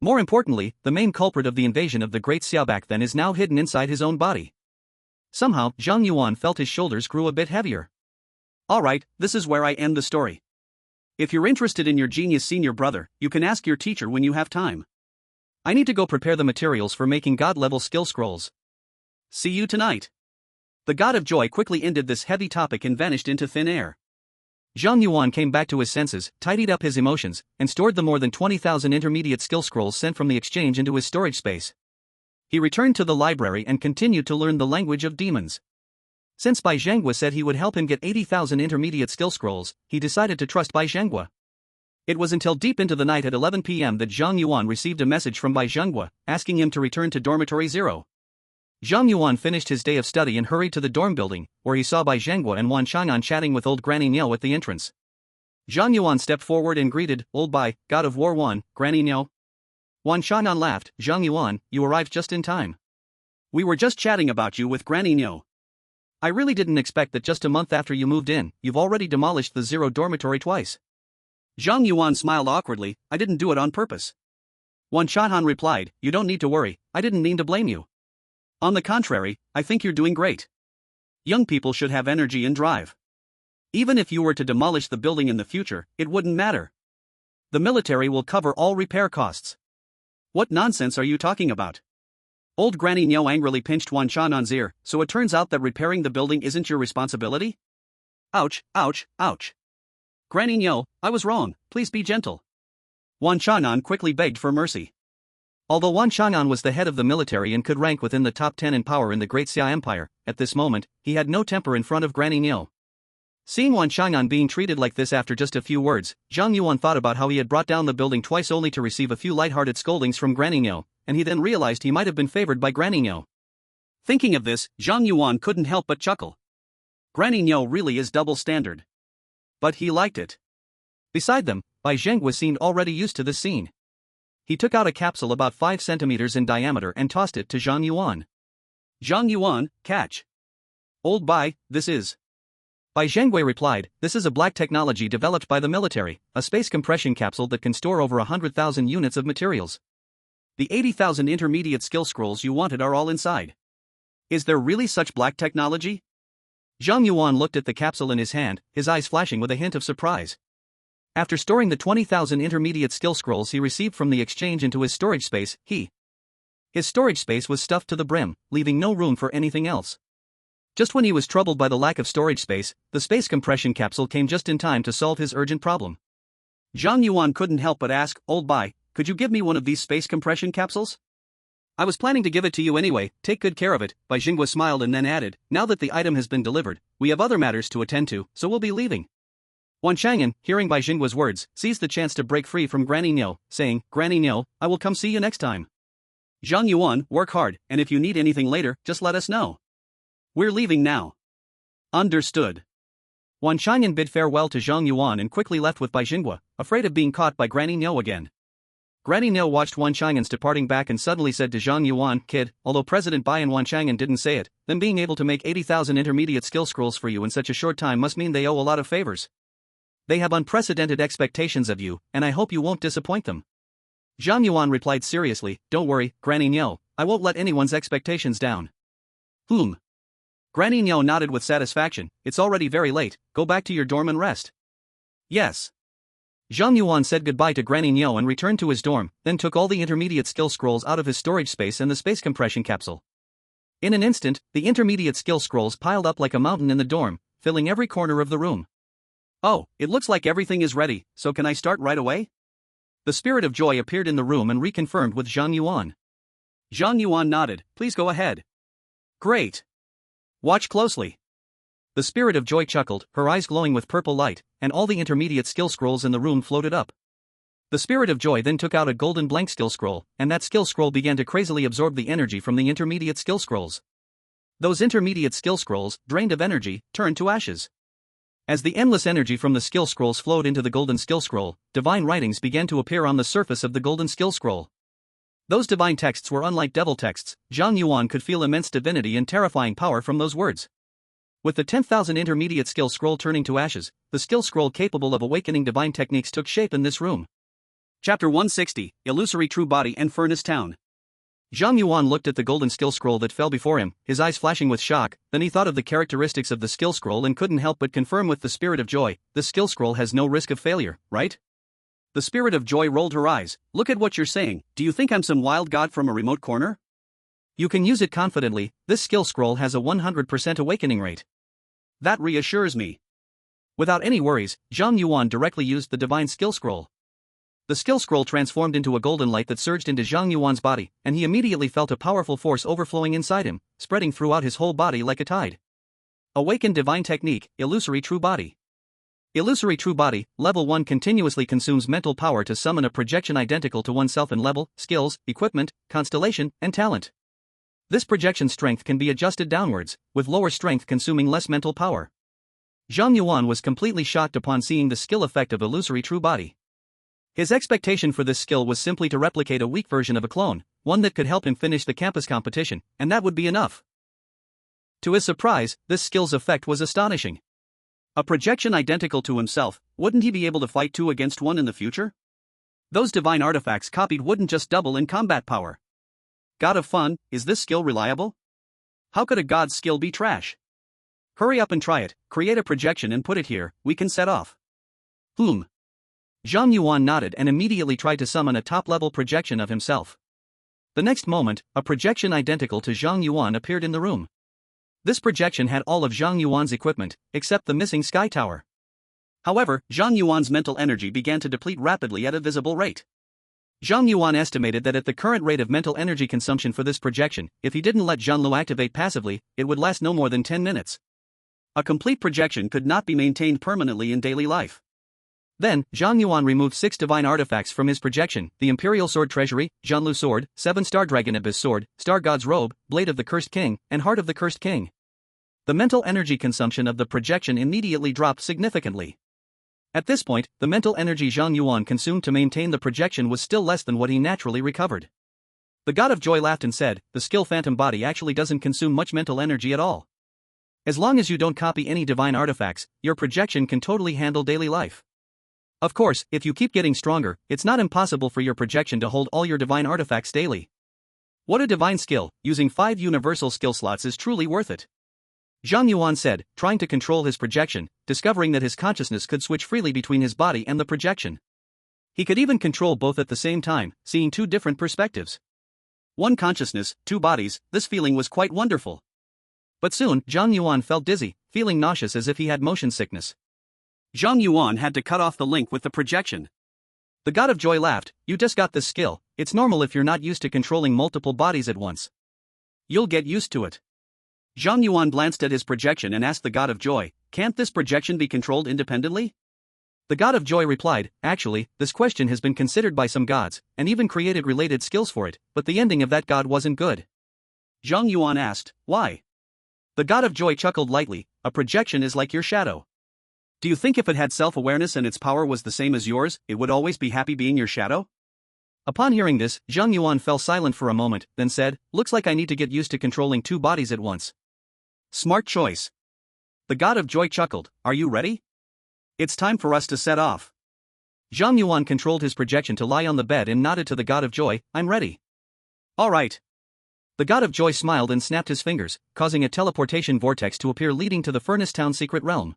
More importantly, the main culprit of the invasion of the Great Xia back then is now hidden inside his own body. Somehow, Zhang Yuan felt his shoulders grew a bit heavier. Alright, this is where I end the story. If you're interested in your genius senior brother, you can ask your teacher when you have time. I need to go prepare the materials for making God-level skill scrolls. See you tonight. The God of Joy quickly ended this heavy topic and vanished into thin air. Zhang Yuan came back to his senses, tidied up his emotions, and stored the more than 20,000 intermediate skill scrolls sent from the exchange into his storage space. He returned to the library and continued to learn the language of demons. Since Bai Zhenghua said he would help him get 80,000 intermediate skill scrolls, he decided to trust Bai Zhenghua. It was until deep into the night at 11 p.m. that Zhang Yuan received a message from Bai Zhenghua, asking him to return to Dormitory 0. Zhang Yuan finished his day of study and hurried to the dorm building, where he saw Bai Zhenghua and Wan Chang'an chatting with old Granny Niao at the entrance. Zhang Yuan stepped forward and greeted, "Old Bai, God of War 1, Granny Niao." Wan Chang'an laughed, "Zhang Yuan, you arrived just in time. We were just chatting about you with Granny Niao. I really didn't expect that just a month after you moved in, you've already demolished the 0 dormitory twice." Zhang Yuan smiled awkwardly, "I didn't do it on purpose." Wan Chang'an replied, "You don't need to worry, I didn't mean to blame you. On the contrary, I think you're doing great. Young people should have energy and drive. Even if you were to demolish the building in the future, it wouldn't matter. The military will cover all repair costs." "What nonsense are you talking about?" Old Granny Niao angrily pinched Wan Chang'an's ear. "So it turns out that repairing the building isn't your responsibility?" "Ouch, ouch, ouch. Granny Niao, I was wrong, please be gentle." Wan Chang'an quickly begged for mercy. Although Wan Chang'an was the head of the military and could rank within the top 10 in power in the Great Xia Empire, at this moment, he had no temper in front of Granny Niao. Seeing Wan Chang'an being treated like this after just a few words, Zhang Yuan thought about how he had brought down the building twice only to receive a few light-hearted scoldings from Granny Niao, and he then realized he might have been favored by Granny Niao. Thinking of this, Zhang Yuan couldn't help but chuckle. Granny Niao really is double standard. But he liked it. Beside them, Bai Zhenghua seemed already used to this scene. He took out a capsule about 5 centimeters in diameter and tossed it to Zhang Yuan. "Zhang Yuan, catch." "Old Bai, this is..." Bai Zhenghua replied, "This is a black technology developed by the military, a space compression capsule that can store over 100,000 units of materials. The 80,000 intermediate skill scrolls you wanted are all inside." "Is there really such black technology?" Zhang Yuan looked at the capsule in his hand, his eyes flashing with a hint of surprise. After storing the 20,000 intermediate skill scrolls he received from the exchange into his storage space, his storage space was stuffed to the brim, leaving no room for anything else. Just when he was troubled by the lack of storage space, the space compression capsule came just in time to solve his urgent problem. Zhang Yuan couldn't help but ask, "Old Bai, could you give me one of these space compression capsules?" "I was planning to give it to you anyway, take good care of it," Bai Zhenghua smiled and then added, "Now that the item has been delivered, we have other matters to attend to, so we'll be leaving." Wan Chang'an, hearing Bai Zhenghua's words, seized the chance to break free from Granny Niao, saying, "Granny Niao, I will come see you next time. Zhang Yuan, work hard, and if you need anything later, just let us know. We're leaving now." "Understood." Wan Chang'an bid farewell to Zhang Yuan and quickly left with Bai Zhenghua, afraid of being caught by Granny Niao again. Granny Niao watched Wan Chang'an's departing back and suddenly said to Zhang Yuan, "Kid, although President Bai and Wan Chang'an didn't say it, them being able to make 80,000 intermediate skill scrolls for you in such a short time must mean they owe a lot of favors. They have unprecedented expectations of you, and I hope you won't disappoint them." Zhang Yuan replied seriously, "Don't worry, Granny Niao, I won't let anyone's expectations down." Granny Niao nodded with satisfaction. "It's already very late, go back to your dorm and rest." "Yes." Zhang Yuan said goodbye to Granny Niao and returned to his dorm, then took all the intermediate skill scrolls out of his storage space and the space compression capsule. In an instant, the intermediate skill scrolls piled up like a mountain in the dorm, filling every corner of the room. "Oh, it looks like everything is ready, so can I start right away?" The spirit of joy appeared in the room and reconfirmed with Zhang Yuan. Zhang Yuan nodded, "Please go ahead." "Great. Watch closely." The spirit of joy chuckled, her eyes glowing with purple light, and all the intermediate skill scrolls in the room floated up. The spirit of joy then took out a golden blank skill scroll, and that skill scroll began to crazily absorb the energy from the intermediate skill scrolls. Those intermediate skill scrolls, drained of energy, turned to ashes. As the endless energy from the skill scrolls flowed into the golden skill scroll, divine writings began to appear on the surface of the golden skill scroll. Those divine texts were unlike devil texts. Zhang Yuan could feel immense divinity and terrifying power from those words. With the 10,000 intermediate skill scroll turning to ashes, the skill scroll capable of awakening divine techniques took shape in this room. Chapter 160, Illusory True Body and Furnace Town. Zhang Yuan looked at the golden skill scroll that fell before him, his eyes flashing with shock, then he thought of the characteristics of the skill scroll and couldn't help but confirm with the spirit of joy, this skill scroll has no risk of failure, right? The spirit of joy rolled her eyes. "Look at what you're saying, do you think I'm some wild god from a remote corner? You can use it confidently, this skill scroll has a 100% awakening rate." "That reassures me." Without any worries, Zhang Yuan directly used the divine skill scroll. The skill scroll transformed into a golden light that surged into Zhang Yuan's body, and he immediately felt a powerful force overflowing inside him, spreading throughout his whole body like a tide. Awaken Divine Technique, Illusory True Body. Illusory True Body, Level 1 continuously consumes mental power to summon a projection identical to oneself in level, skills, equipment, constellation, and talent. This projection strength can be adjusted downwards, with lower strength consuming less mental power. Zhang Yuan was completely shocked upon seeing the skill effect of Illusory True Body. His expectation for this skill was simply to replicate a weak version of a clone, one that could help him finish the campus competition, and that would be enough. To his surprise, this skill's effect was astonishing. A projection identical to himself, wouldn't he be able to fight 2 against 1 in the future? Those divine artifacts copied wouldn't just double in combat power. God of Fun, is this skill reliable? How could a god's skill be trash? Hurry up and try it, create a projection and put it here, we can set off. Zhang Yuan nodded and immediately tried to summon a top-level projection of himself. The next moment, a projection identical to Zhang Yuan appeared in the room. This projection had all of Zhang Yuan's equipment, except the missing sky tower. However, Zhang Yuan's mental energy began to deplete rapidly at a visible rate. Zhang Yuan estimated that at the current rate of mental energy consumption for this projection, if he didn't let Zhanlu activate passively, it would last no more than 10 minutes. A complete projection could not be maintained permanently in daily life. Then, Zhang Yuan removed 6 divine artifacts from his projection: the Imperial Sword Treasury, Zhanlu Sword, 7-star Dragon Abyss Sword, Star God's Robe, Blade of the Cursed King, and Heart of the Cursed King. The mental energy consumption of the projection immediately dropped significantly. At this point, the mental energy Zhang Yuan consumed to maintain the projection was still less than what he naturally recovered. The God of Joy laughed and said, "The skill Phantom Body actually doesn't consume much mental energy at all. As long as you don't copy any divine artifacts, your projection can totally handle daily life. Of course, if you keep getting stronger, it's not impossible for your projection to hold all your divine artifacts daily. What a divine skill, using 5 universal skill slots is truly worth it." Zhang Yuan said, trying to control his projection, discovering that his consciousness could switch freely between his body and the projection. He could even control both at the same time, seeing 2 different perspectives. 1 consciousness, 2 bodies, this feeling was quite wonderful. But soon, Zhang Yuan felt dizzy, feeling nauseous as if he had motion sickness. Zhang Yuan had to cut off the link with the projection. The God of Joy laughed, "You just got this skill, it's normal if you're not used to controlling multiple bodies at once. You'll get used to it." Zhang Yuan glanced at his projection and asked the God of Joy, "Can't this projection be controlled independently?" The God of Joy replied, "Actually, this question has been considered by some gods, and even created related skills for it, but the ending of that god wasn't good." Zhang Yuan asked, "Why?" The God of Joy chuckled lightly, "A projection is like your shadow. Do you think if it had self-awareness and its power was the same as yours, it would always be happy being your shadow?" Upon hearing this, Zhang Yuan fell silent for a moment, then said, "Looks like I need to get used to controlling 2 bodies at once." Smart choice. The God of Joy chuckled, "Are you ready? It's time for us to set off." Zhang Yuan controlled his projection to lie on the bed and nodded to the God of Joy, "I'm ready." "All right." The God of Joy smiled and snapped his fingers, causing a teleportation vortex to appear leading to the Furnace Town secret realm.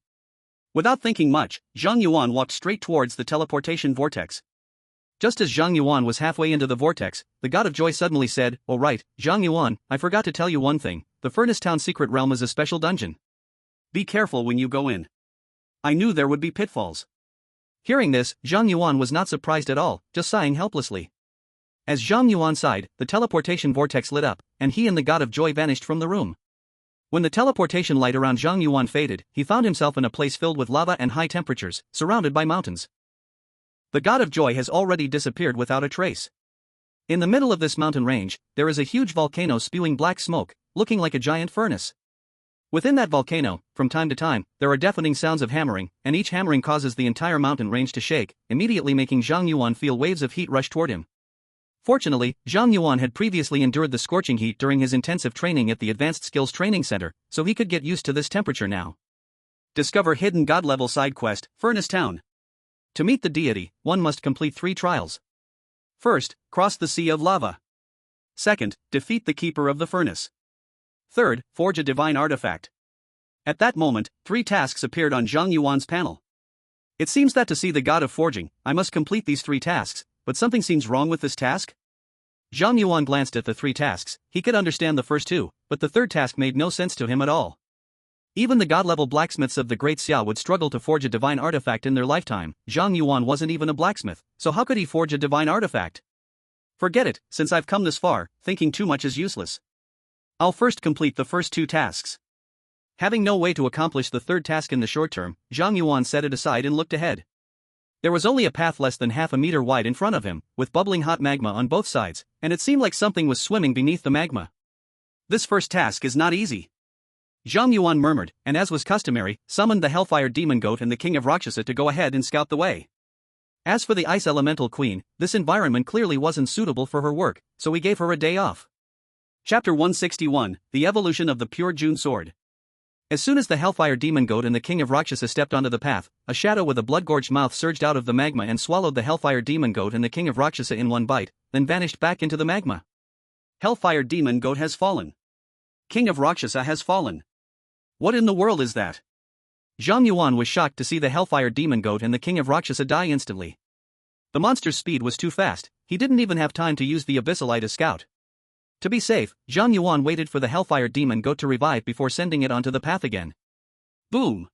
Without thinking much, Zhang Yuan walked straight towards the teleportation vortex. Just as Zhang Yuan was halfway into the vortex, the God of Joy suddenly said, "Oh right, Zhang Yuan, I forgot to tell you one thing, the Furnace Town secret realm is a special dungeon. Be careful when you go in. I knew there would be pitfalls." Hearing this, Zhang Yuan was not surprised at all, just sighing helplessly. As Zhang Yuan sighed, the teleportation vortex lit up, and he and the God of Joy vanished from the room. When the teleportation light around Zhang Yuan faded, he found himself in a place filled with lava and high temperatures, surrounded by mountains. The God of Joy has already disappeared without a trace. In the middle of this mountain range, there is a huge volcano spewing black smoke, looking like a giant furnace. Within that volcano, from time to time, there are deafening sounds of hammering, and each hammering causes the entire mountain range to shake, immediately making Zhang Yuan feel waves of heat rush toward him. Fortunately, Zhang Yuan had previously endured the scorching heat during his intensive training at the Advanced Skills Training Center, so he could get used to this temperature now. Discover hidden god-level side quest, Furnace Town. To meet the deity, one must complete 3 trials. First, cross the sea of lava. Second, defeat the keeper of the furnace. Third, forge a divine artifact. At that moment, 3 tasks appeared on Zhang Yuan's panel. It seems that to see the god of forging, I must complete these 3 tasks, but something seems wrong with this task? Zhang Yuan glanced at the 3 tasks, he could understand the first 2, but the third task made no sense to him at all. Even the god-level blacksmiths of the Great Xia would struggle to forge a divine artifact in their lifetime. Zhang Yuan wasn't even a blacksmith, so how could he forge a divine artifact? Forget it, since I've come this far, thinking too much is useless. I'll first complete the first 2 tasks. Having no way to accomplish the third task in the short term, Zhang Yuan set it aside and looked ahead. There was only a path less than half a meter wide in front of him, with bubbling hot magma on both sides, and it seemed like something was swimming beneath the magma. This first task is not easy. Zhang Yuan murmured, and as was customary, summoned the Hellfire Demon Goat and the King of Rakshasa to go ahead and scout the way. As for the Ice Elemental Queen, this environment clearly wasn't suitable for her work, so he gave her a day off. Chapter 161, The Evolution of the Pure June Sword. As soon as the Hellfire Demon Goat and the King of Rakshasa stepped onto the path, a shadow with a blood-gorged mouth surged out of the magma and swallowed the Hellfire Demon Goat and the King of Rakshasa in one bite, then vanished back into the magma. Hellfire Demon Goat has fallen. King of Rakshasa has fallen. What in the world is that? Zhang Yuan was shocked to see the Hellfire Demon Goat and the King of Rakshasa die instantly. The monster's speed was too fast, he didn't even have time to use the Abyssal Eye to scout. To be safe, Zhang Yuan waited for the Hellfire Demon Goat to revive before sending it onto the path again. Boom!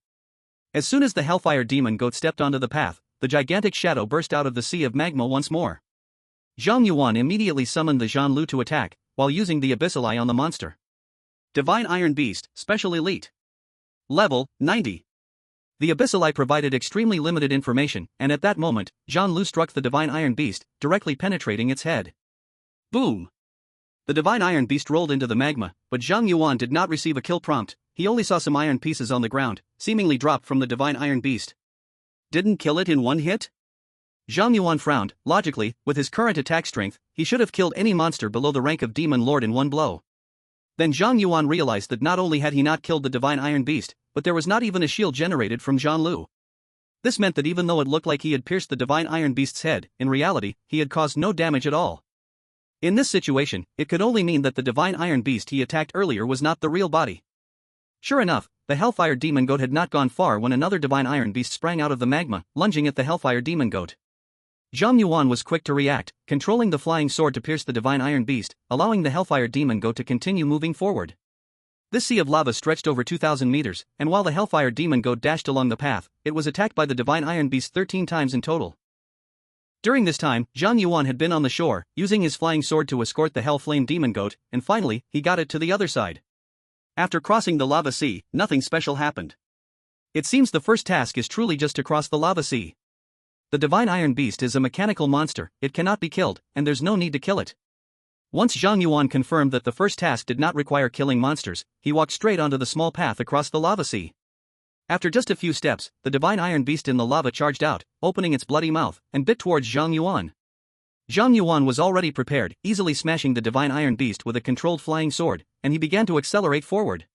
As soon as the Hellfire Demon Goat stepped onto the path, the gigantic shadow burst out of the sea of magma once more. Zhang Yuan immediately summoned the Zhan Lu to attack, while using the Abyssal Eye on the monster. Divine Iron Beast, Special Elite. Level 90. The Abyssal Eye provided extremely limited information, and at that moment, Zhan Lu struck the Divine Iron Beast, directly penetrating its head. Boom! The Divine Iron Beast rolled into the magma, but Zhang Yuan did not receive a kill prompt, he only saw some iron pieces on the ground, seemingly dropped from the Divine Iron Beast. Didn't kill it in one hit? Zhang Yuan frowned. Logically, with his current attack strength, he should have killed any monster below the rank of Demon Lord in one blow. Then Zhang Yuan realized that not only had he not killed the Divine Iron Beast, but there was not even a shield generated from Zhan Lu. This meant that even though it looked like he had pierced the Divine Iron Beast's head, in reality, he had caused no damage at all. In this situation, it could only mean that the Divine Iron Beast he attacked earlier was not the real body. Sure enough, the Hellfire Demon Goat had not gone far when another Divine Iron Beast sprang out of the magma, lunging at the Hellfire Demon Goat. Zhang Yuan was quick to react, controlling the flying sword to pierce the Divine Iron Beast, allowing the Hellfire Demon Goat to continue moving forward. This sea of lava stretched over 2,000 meters, and while the Hellfire Demon Goat dashed along the path, it was attacked by the Divine Iron Beast 13 times in total. During this time, Zhang Yuan had been on the shore, using his flying sword to escort the Hellflame Demon Goat, and finally, he got it to the other side. After crossing the lava sea, nothing special happened. It seems the first task is truly just to cross the lava sea. The Divine Iron Beast is a mechanical monster, it cannot be killed, and there's no need to kill it. Once Zhang Yuan confirmed that the first task did not require killing monsters, he walked straight onto the small path across the lava sea. After just a few steps, the Divine Iron Beast in the lava charged out, opening its bloody mouth, and bit towards Zhang Yuan. Zhang Yuan was already prepared, easily smashing the Divine Iron Beast with a controlled flying sword, and he began to accelerate forward.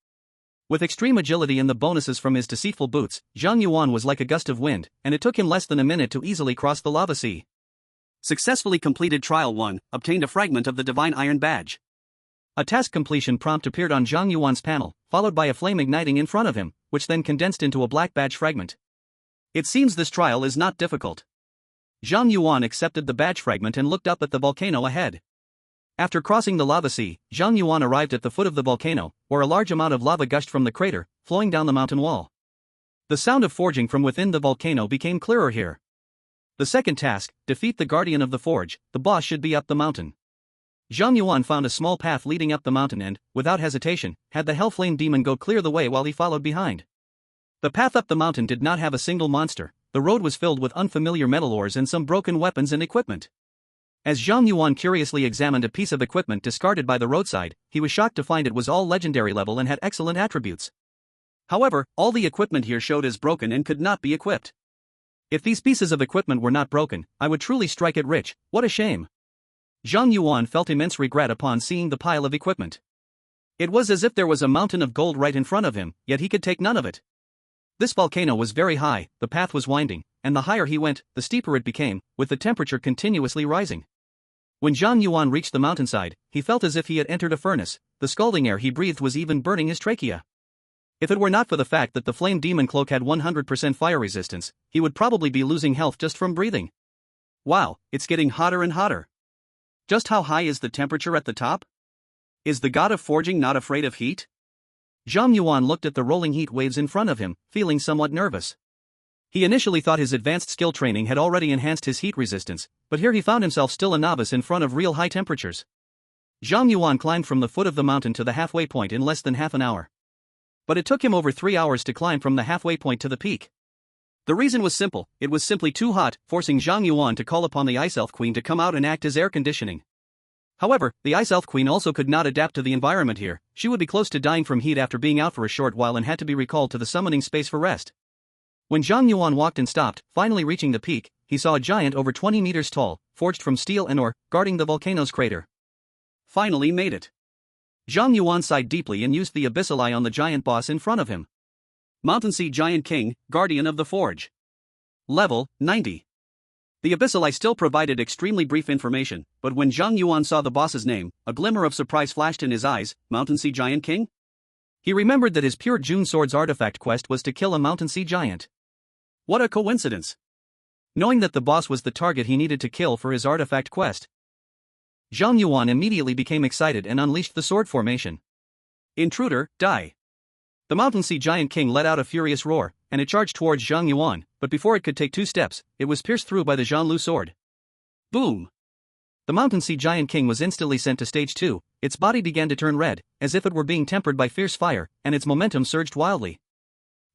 With extreme agility and the bonuses from his deceitful boots, Zhang Yuan was like a gust of wind, and it took him less than a minute to easily cross the lava sea. Successfully completed Trial 1, obtained a fragment of the Divine Iron Badge. A task completion prompt appeared on Zhang Yuan's panel, followed by a flame igniting in front of him, which then condensed into a black badge fragment. It seems this trial is not difficult. Zhang Yuan accepted the badge fragment and looked up at the volcano ahead. After crossing the lava sea, Zhang Yuan arrived at the foot of the volcano, where a large amount of lava gushed from the crater, flowing down the mountain wall. The sound of forging from within the volcano became clearer here. The second task, defeat the Guardian of the Forge, the boss should be up the mountain. Zhang Yuan found a small path leading up the mountain and, without hesitation, had the Hellflame Demon go clear the way while he followed behind. The path up the mountain did not have a single monster, the road was filled with unfamiliar metal ores and some broken weapons and equipment. As Zhang Yuan curiously examined a piece of equipment discarded by the roadside, he was shocked to find it was all legendary level and had excellent attributes. However, all the equipment here showed as broken and could not be equipped. If these pieces of equipment were not broken, I would truly strike it rich. What a shame. Zhang Yuan felt immense regret upon seeing the pile of equipment. It was as if there was a mountain of gold right in front of him, yet he could take none of it. This volcano was very high, the path was winding, and the higher he went, the steeper it became, with the temperature continuously rising. When Zhang Yuan reached the mountainside, he felt as if he had entered a furnace, the scalding air he breathed was even burning his trachea. If it were not for the fact that the Flame Demon Cloak had 100% fire resistance, he would probably be losing health just from breathing. Wow, it's getting hotter and hotter. Just how high is the temperature at the top? Is the god of forging not afraid of heat? Zhang Yuan looked at the rolling heat waves in front of him, feeling somewhat nervous. He initially thought his advanced skill training had already enhanced his heat resistance, but here he found himself still a novice in front of real high temperatures. Zhang Yuan climbed from the foot of the mountain to the halfway point in less than half an hour. But it took him over 3 hours to climb from the halfway point to the peak. The reason was simple, it was simply too hot, forcing Zhang Yuan to call upon the Ice Elf Queen to come out and act as air conditioning. However, the Ice Elf Queen also could not adapt to the environment here. She would be close to dying from heat after being out for a short while and had to be recalled to the summoning space for rest. When Zhang Yuan walked and stopped, finally reaching the peak, he saw a giant over 20 meters tall, forged from steel and ore, guarding the volcano's crater. Finally made it. Zhang Yuan sighed deeply and used the Abyssal Eye on the giant boss in front of him. Mountain Sea Giant King, Guardian of the Forge. Level 90. The Abyssal Eye still provided extremely brief information, but when Zhang Yuan saw the boss's name, a glimmer of surprise flashed in his eyes. Mountain Sea Giant King? He remembered that his Pure June Sword's artifact quest was to kill a mountain sea giant. What a coincidence! Knowing that the boss was the target he needed to kill for his artifact quest, Zhang Yuan immediately became excited and unleashed the sword formation. Intruder, die! The Mountain Sea Giant King let out a furious roar, and it charged towards Zhang Yuan, but before it could take 2 steps, it was pierced through by the Zhanlu sword. Boom! The Mountain Sea Giant King was instantly sent to stage 2, its body began to turn red, as if it were being tempered by fierce fire, and its momentum surged wildly.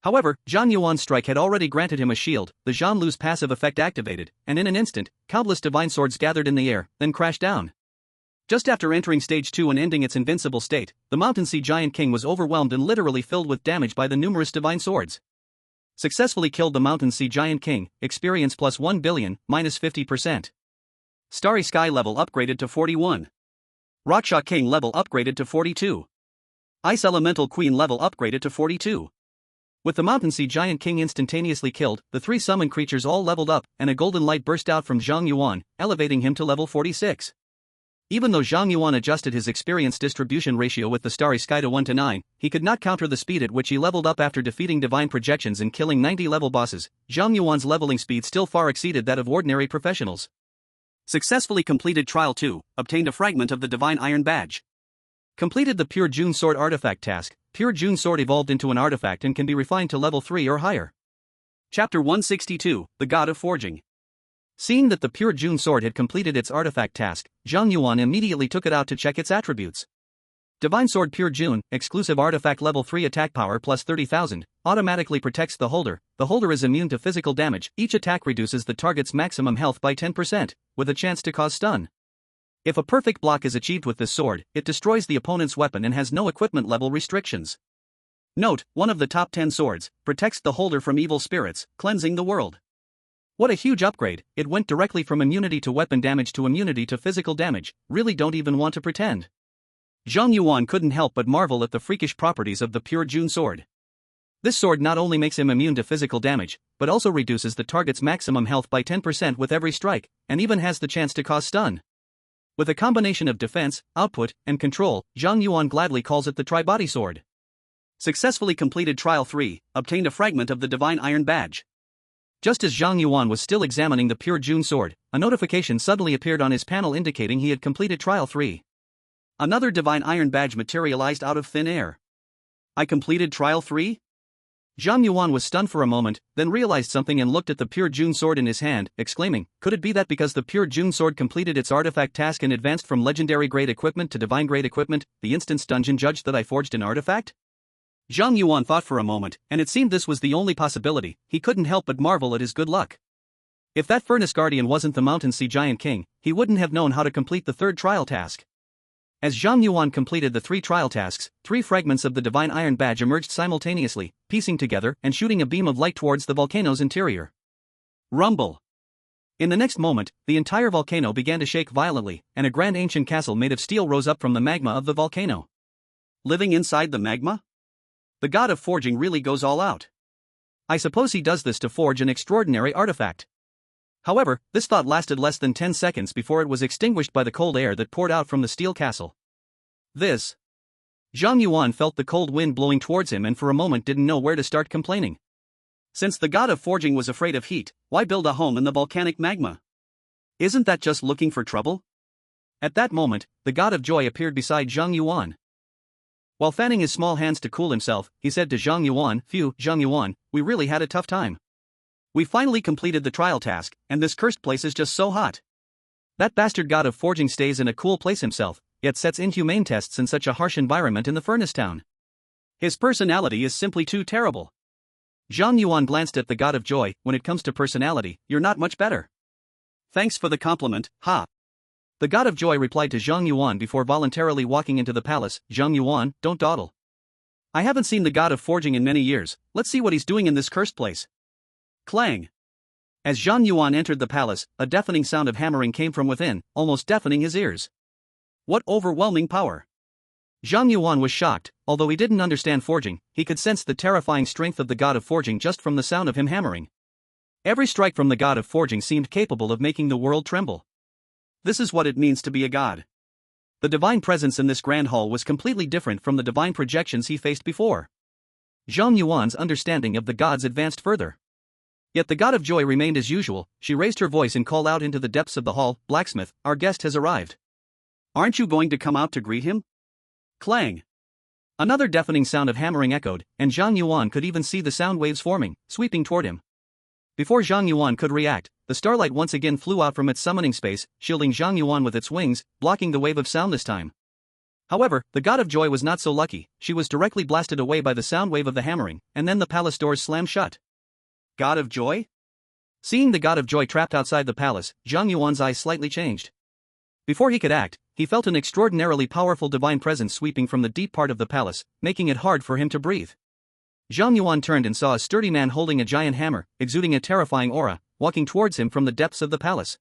However, Zhang Yuan's strike had already granted him a shield, the Zhanlu's passive effect activated, and in an instant, countless divine swords gathered in the air, then crashed down. Just after entering stage 2 and ending its invincible state, the Mountain Sea Giant King was overwhelmed and literally filled with damage by the numerous divine swords. Successfully killed the Mountain Sea Giant King, experience plus 1 billion, minus 50%. Starry Sky level upgraded to 41. Rockshaw King level upgraded to 42. Ice Elemental Queen level upgraded to 42. With the Mountain Sea Giant King instantaneously killed, the 3 summoned creatures all leveled up, and a golden light burst out from Zhang Yuan, elevating him to level 46. Even though Zhang Yuan adjusted his experience distribution ratio with the Starry Sky to 1 to 9, he could not counter the speed at which he leveled up after defeating divine projections and killing 90 level bosses. Zhang Yuan's leveling speed still far exceeded that of ordinary professionals. Successfully completed Trial 2, obtained a fragment of the Divine Iron Badge. Completed the Pure June Sword artifact task. Pure June Sword evolved into an artifact and can be refined to level 3 or higher. Chapter 162, The God of Forging. Seeing that the Pure June Sword had completed its artifact task, Zhang Yuan immediately took it out to check its attributes. Divine Sword Pure June, exclusive artifact level 3 attack power plus 30,000, automatically protects the holder. The holder is immune to physical damage. Each attack reduces the target's maximum health by 10%, with a chance to cause stun. If a perfect block is achieved with this sword, it destroys the opponent's weapon and has no equipment level restrictions. Note, one of the top 10 swords, protects the holder from evil spirits, cleansing the world. What a huge upgrade, it went directly from immunity to weapon damage to immunity to physical damage, really don't even want to pretend. Zhang Yuan couldn't help but marvel at the freakish properties of the Pure June Sword. This sword not only makes him immune to physical damage, but also reduces the target's maximum health by 10% with every strike, and even has the chance to cause stun. With a combination of defense, output, and control, Zhang Yuan gladly calls it the Tri-Body Sword. Successfully completed Trial 3, obtained a fragment of the Divine Iron Badge. Just as Zhang Yuan was still examining the Pure June Sword, a notification suddenly appeared on his panel indicating he had completed Trial 3. Another Divine Iron Badge materialized out of thin air. I completed Trial 3? Zhang Yuan was stunned for a moment, then realized something and looked at the Pure June Sword in his hand, exclaiming, could it be that because the Pure June Sword completed its artifact task and advanced from legendary grade equipment to divine grade equipment, the instance dungeon judged that I forged an artifact? Zhang Yuan thought for a moment, and it seemed this was the only possibility. He couldn't help but marvel at his good luck. If that Furnace Guardian wasn't the Mountain Sea Giant King, he wouldn't have known how to complete the 3rd trial task. As Zhang Yuan completed the 3 trial tasks, 3 fragments of the Divine Iron Badge emerged simultaneously, piecing together and shooting a beam of light towards the volcano's interior. Rumble! In the next moment, the entire volcano began to shake violently, and a grand ancient castle made of steel rose up from the magma of the volcano. Living inside the magma? The God of Forging really goes all out. I suppose he does this to forge an extraordinary artifact. However, this thought lasted less than 10 seconds before it was extinguished by the cold air that poured out from the steel castle. This. Zhang Yuan felt the cold wind blowing towards him and for a moment didn't know where to start complaining. Since the God of Forging was afraid of heat, why build a home in the volcanic magma? Isn't that just looking for trouble? At that moment, the God of Joy appeared beside Zhang Yuan. While fanning his small hands to cool himself, he said to Zhang Yuan, "Phew, Zhang Yuan, we really had a tough time. We finally completed the trial task, and this cursed place is just so hot. That bastard God of Forging stays in a cool place himself, yet sets inhumane tests in such a harsh environment in the furnace town. His personality is simply too terrible. Zhang Yuan glanced at the god of joy. When it comes to personality, you're not much better. Thanks for the compliment, ha. The god of joy replied to Zhang Yuan before voluntarily walking into the palace. Zhang Yuan, don't dawdle. I haven't seen the god of forging in many years. Let's see what he's doing in this cursed place. Clang. As Zhang Yuan entered the palace, a deafening sound of hammering came from within, almost deafening his ears. What overwhelming power! Zhang Yuan was shocked. Although he didn't understand forging, he could sense the terrifying strength of the god of forging just from the sound of him hammering. Every strike from the god of forging seemed capable of making the world tremble. This is what it means to be a god. The divine presence in this grand hall was completely different from the divine projections he faced before. Zhang Yuan's understanding of the gods advanced further. Yet the god of joy remained as usual. She raised her voice and called out into the depths of the hall, "Blacksmith, our guest has arrived. Aren't you going to come out to greet him?" Clang. Another deafening sound of hammering echoed, and Zhang Yuan could even see the sound waves forming, sweeping toward him. Before Zhang Yuan could react, the starlight once again flew out from its summoning space, shielding Zhang Yuan with its wings, blocking the wave of sound this time. However, the god of joy was not so lucky. She was directly blasted away by the sound wave of the hammering, and then the palace doors slammed shut. God of joy? Seeing the god of joy trapped outside the palace, Zhang Yuan's eyes slightly changed. Before he could act, he felt an extraordinarily powerful divine presence sweeping from the deep part of the palace, making it hard for him to breathe. Zhang Yuan turned and saw a sturdy man holding a giant hammer, exuding a terrifying aura, walking towards him from the depths of the palace.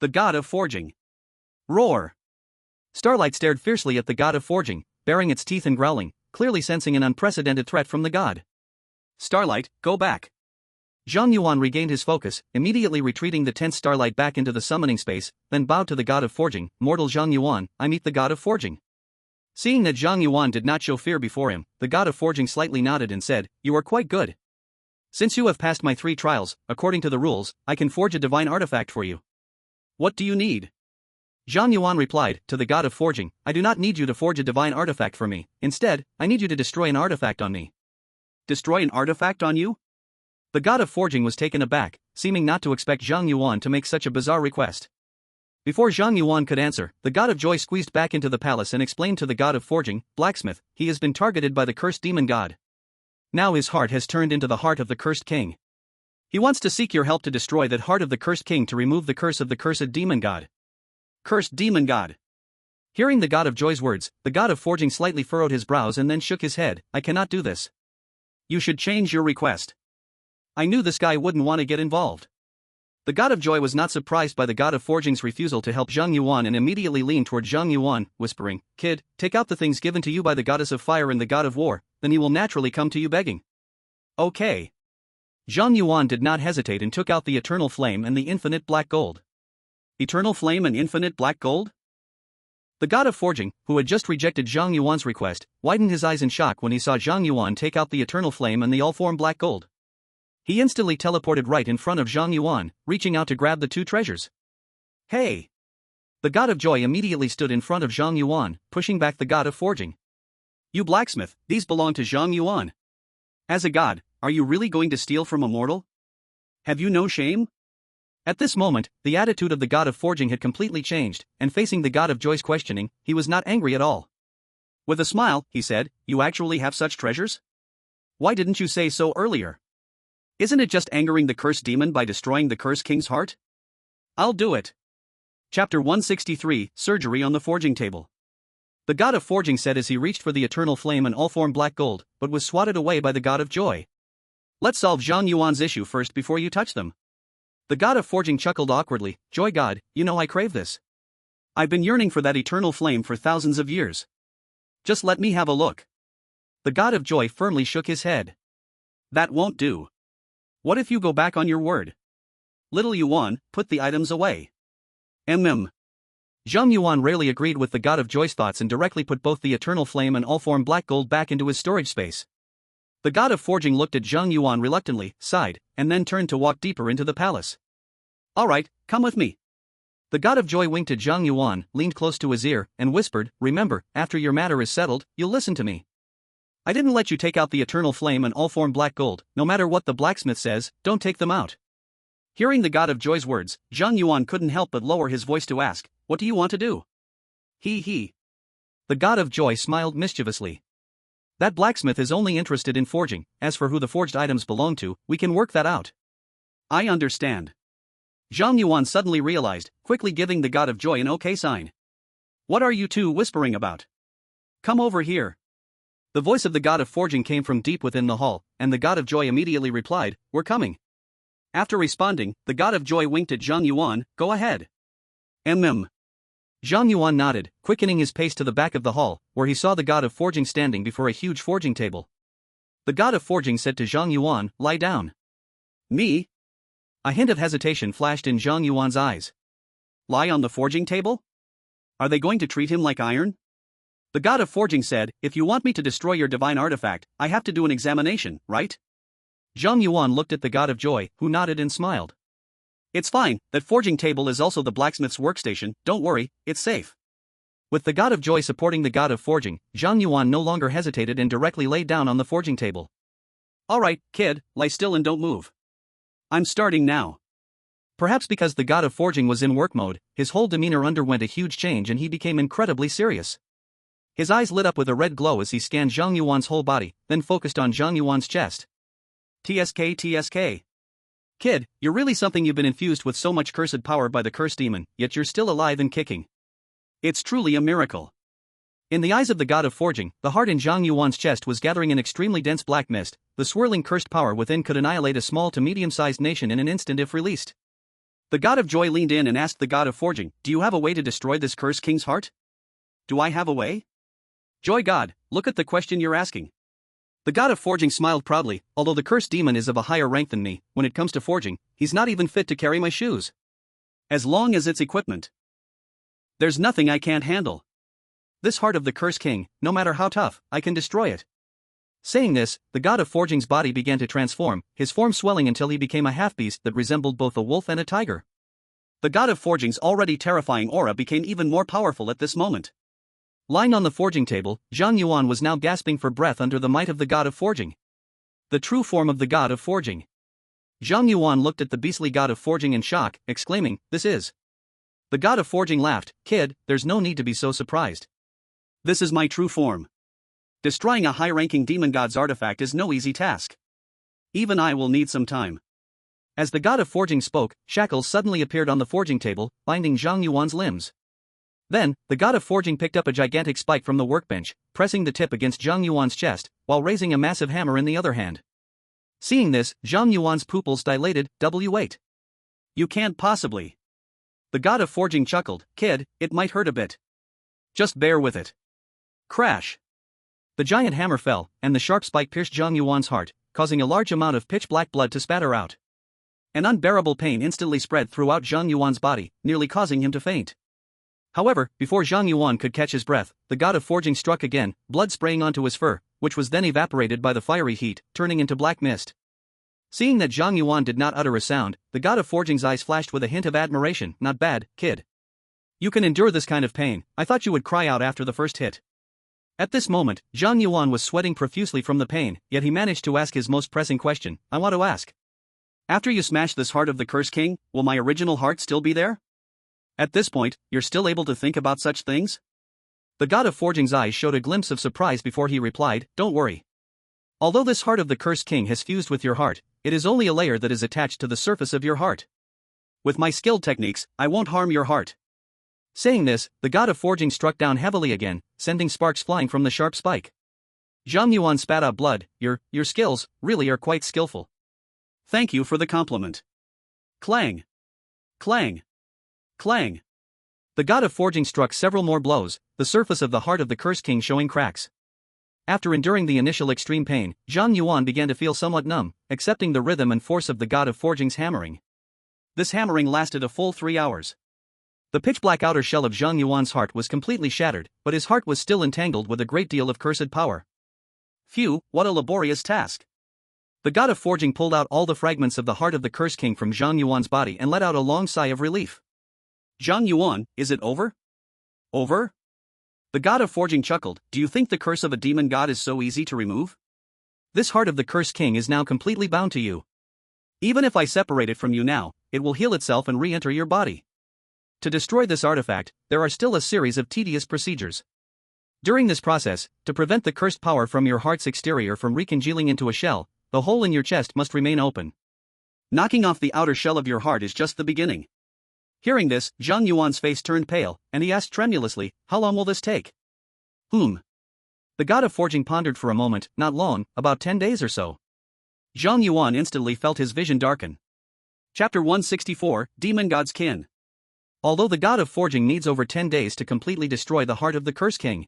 The god of forging. Roar! Starlight stared fiercely at the god of forging, baring its teeth and growling, clearly sensing an unprecedented threat from the god. Starlight, go back. Zhang Yuan regained his focus, immediately retreating the tense Starlight back into the summoning space, then bowed to the god of forging. Mortal Zhang Yuan, I meet the god of forging. Seeing that Zhang Yuan did not show fear before him, the god of forging slightly nodded and said, You are quite good. Since you have passed my 3 trials, according to the rules, I can forge a divine artifact for you. What do you need? Zhang Yuan replied, to the god of forging, I do not need you to forge a divine artifact for me. Instead, I need you to destroy an artifact on me. Destroy an artifact on you? The god of forging was taken aback, seeming not to expect Zhang Yuan to make such a bizarre request. Before Zhang Yuan could answer, the god of joy squeezed back into the palace and explained to the god of forging, Blacksmith, he has been targeted by the cursed demon god. Now his heart has turned into the heart of the cursed king. He wants to seek your help to destroy that heart of the cursed king to remove the curse of the cursed demon god. Cursed demon god. Hearing the god of joy's words, the god of forging slightly furrowed his brows and then shook his head. I cannot do this. You should change your request. I knew this guy wouldn't want to get involved. The god of joy was not surprised by the god of forging's refusal to help Zhang Yuan and immediately leaned toward Zhang Yuan, whispering, Kid, take out the things given to you by the goddess of fire and the god of war, then he will naturally come to you begging. Okay. Zhang Yuan did not hesitate and took out the eternal flame and the infinite black gold. Eternal flame and infinite black gold? The god of forging, who had just rejected Zhang Yuan's request, widened his eyes in shock when he saw Zhang Yuan take out the eternal flame and the all-form black gold. He instantly teleported right in front of Zhang Yuan, reaching out to grab the 2 treasures. Hey! The god of joy immediately stood in front of Zhang Yuan, pushing back the god of forging. You blacksmith, these belong to Zhang Yuan. As a god, are you really going to steal from a mortal? Have you no shame? At this moment, the attitude of the god of forging had completely changed, and facing the god of joy's questioning, he was not angry at all. With a smile, he said, You actually have such treasures? Why didn't you say so earlier? Isn't it just angering the cursed demon by destroying the cursed king's heart? I'll do it. Chapter 163, Surgery on the Forging Table. The god of forging said as he reached for the eternal flame and all-form black gold, but was swatted away by the god of joy. Let's solve Zhang Yuan's issue first before you touch them. The god of forging chuckled awkwardly, Joy god, you know I crave this. I've been yearning for that eternal flame for thousands of years. Just let me have a look. The god of joy firmly shook his head. That won't do. What if you go back on your word? Little Yuan, put the items away. Zhang Yuan rarely agreed with the god of joy's thoughts and directly put both the eternal flame and all-form black gold back into his storage space. The god of forging looked at Zhang Yuan reluctantly, sighed, and then turned to walk deeper into the palace. Alright, come with me. The god of joy winked at Zhang Yuan, leaned close to his ear, and whispered, Remember, after your matter is settled, you'll listen to me. I didn't let you take out the eternal flame and all-form black gold. No matter what the blacksmith says, don't take them out. Hearing the god of joy's words, Zhang Yuan couldn't help but lower his voice to ask, What do you want to do? He. The god of joy smiled mischievously. That blacksmith is only interested in forging, as for who the forged items belong to, we can work that out. I understand. Zhang Yuan suddenly realized, quickly giving the god of joy an okay sign. What are you two whispering about? Come over here. The voice of the god of forging came from deep within the hall, and the god of joy immediately replied, we're coming. After responding, the god of joy winked at Zhang Yuan, go ahead. Zhang Yuan nodded, quickening his pace to the back of the hall, where he saw the god of forging standing before a huge forging table. The god of forging said to Zhang Yuan, lie down. Me? A hint of hesitation flashed in Zhang Yuan's eyes. Lie on the forging table? Are they going to treat him like iron? The god of forging said, if you want me to destroy your divine artifact, I have to do an examination, right? Zhang Yuan looked at the god of joy, who nodded and smiled. It's fine, that forging table is also the blacksmith's workstation, don't worry, it's safe. With the god of joy supporting the god of forging, Zhang Yuan no longer hesitated and directly laid down on the forging table. Alright, kid, lie still and don't move. I'm starting now. Perhaps because the god of forging was in work mode, his whole demeanor underwent a huge change and he became incredibly serious. His eyes lit up with a red glow as he scanned Zhang Yuan's whole body, then focused on Zhang Yuan's chest. TSK. Kid, you're really something. You've been infused with so much cursed power by the curse demon, yet you're still alive and kicking. It's truly a miracle. In the eyes of the god of forging, the heart in Zhang Yuan's chest was gathering an extremely dense black mist. The swirling cursed power within could annihilate a small to medium-sized nation in an instant if released. The god of joy leaned in and asked the god of forging, do you have a way to destroy this curse king's heart? Do I have a way? Joy god, look at the question you're asking. The god of forging smiled proudly, although the cursed demon is of a higher rank than me, when it comes to forging, he's not even fit to carry my shoes. As long as it's equipment. There's nothing I can't handle. This heart of the curse king, no matter how tough, I can destroy it. Saying this, the god of forging's body began to transform, his form swelling until he became a half-beast that resembled both a wolf and a tiger. The god of forging's already terrifying aura became even more powerful at this moment. Lying on the forging table, Zhang Yuan was now gasping for breath under the might of the god of forging. The true form of the god of forging. Zhang Yuan looked at the beastly god of forging in shock, exclaiming, this is. The god of forging laughed, kid, there's no need to be so surprised. This is my true form. Destroying a high-ranking demon god's artifact is no easy task. Even I will need some time. As the god of forging spoke, shackles suddenly appeared on the forging table, binding Zhang Yuan's limbs. Then, the god of forging picked up a gigantic spike from the workbench, pressing the tip against Zhang Yuan's chest, while raising a massive hammer in the other hand. Seeing this, Zhang Yuan's pupils dilated, W8. You can't possibly. The god of forging chuckled, kid, it might hurt a bit. Just bear with it. Crash. The giant hammer fell, and the sharp spike pierced Zhang Yuan's heart, causing a large amount of pitch-black blood to spatter out. An unbearable pain instantly spread throughout Zhang Yuan's body, nearly causing him to faint. However, before Zhang Yuan could catch his breath, the god of forging struck again, blood spraying onto his fur, which was then evaporated by the fiery heat, turning into black mist. Seeing that Zhang Yuan did not utter a sound, the god of forging's eyes flashed with a hint of admiration. Not bad, kid. You can endure this kind of pain. I thought you would cry out after the first hit. At this moment, Zhang Yuan was sweating profusely from the pain, yet he managed to ask his most pressing question. I want to ask. After you smash this heart of the Curse King, will my original heart still be there? At this point, you're still able to think about such things? The god of forging's eyes showed a glimpse of surprise before he replied, don't worry. Although this heart of the Cursed King has fused with your heart, it is only a layer that is attached to the surface of your heart. With my skilled techniques, I won't harm your heart. Saying this, the god of forging struck down heavily again, sending sparks flying from the sharp spike. Zhang Yuan spat out blood. Your skills, really are quite skillful. Thank you for the compliment. Clang. Clang. Clang. The god of forging struck several more blows, the surface of the heart of the Cursed King showing cracks. After enduring the initial extreme pain, Zhang Yuan began to feel somewhat numb, accepting the rhythm and force of the god of forging's hammering. This hammering lasted a full 3 hours. The pitch-black outer shell of Zhang Yuan's heart was completely shattered, but his heart was still entangled with a great deal of cursed power. Phew, what a laborious task. The god of forging pulled out all the fragments of the heart of the Cursed King from Zhang Yuan's body and let out a long sigh of relief. Zhang Yuan, is it over? Over? The god of forging chuckled. Do you think the curse of a demon god is so easy to remove? This heart of the Cursed King is now completely bound to you. Even if I separate it from you now, it will heal itself and re-enter your body. To destroy this artifact, there are still a series of tedious procedures. During this process, to prevent the cursed power from your heart's exterior from recongealing into a shell, the hole in your chest must remain open. Knocking off the outer shell of your heart is just the beginning. Hearing this, Zhang Yuan's face turned pale, and he asked tremulously, "How long will this take?" The god of forging pondered for a moment, "Not long, about 10 days or so." Zhang Yuan instantly felt his vision darken. Chapter 164, Demon God's Kin. Although the god of forging needs over 10 days to completely destroy the heart of the Curse King,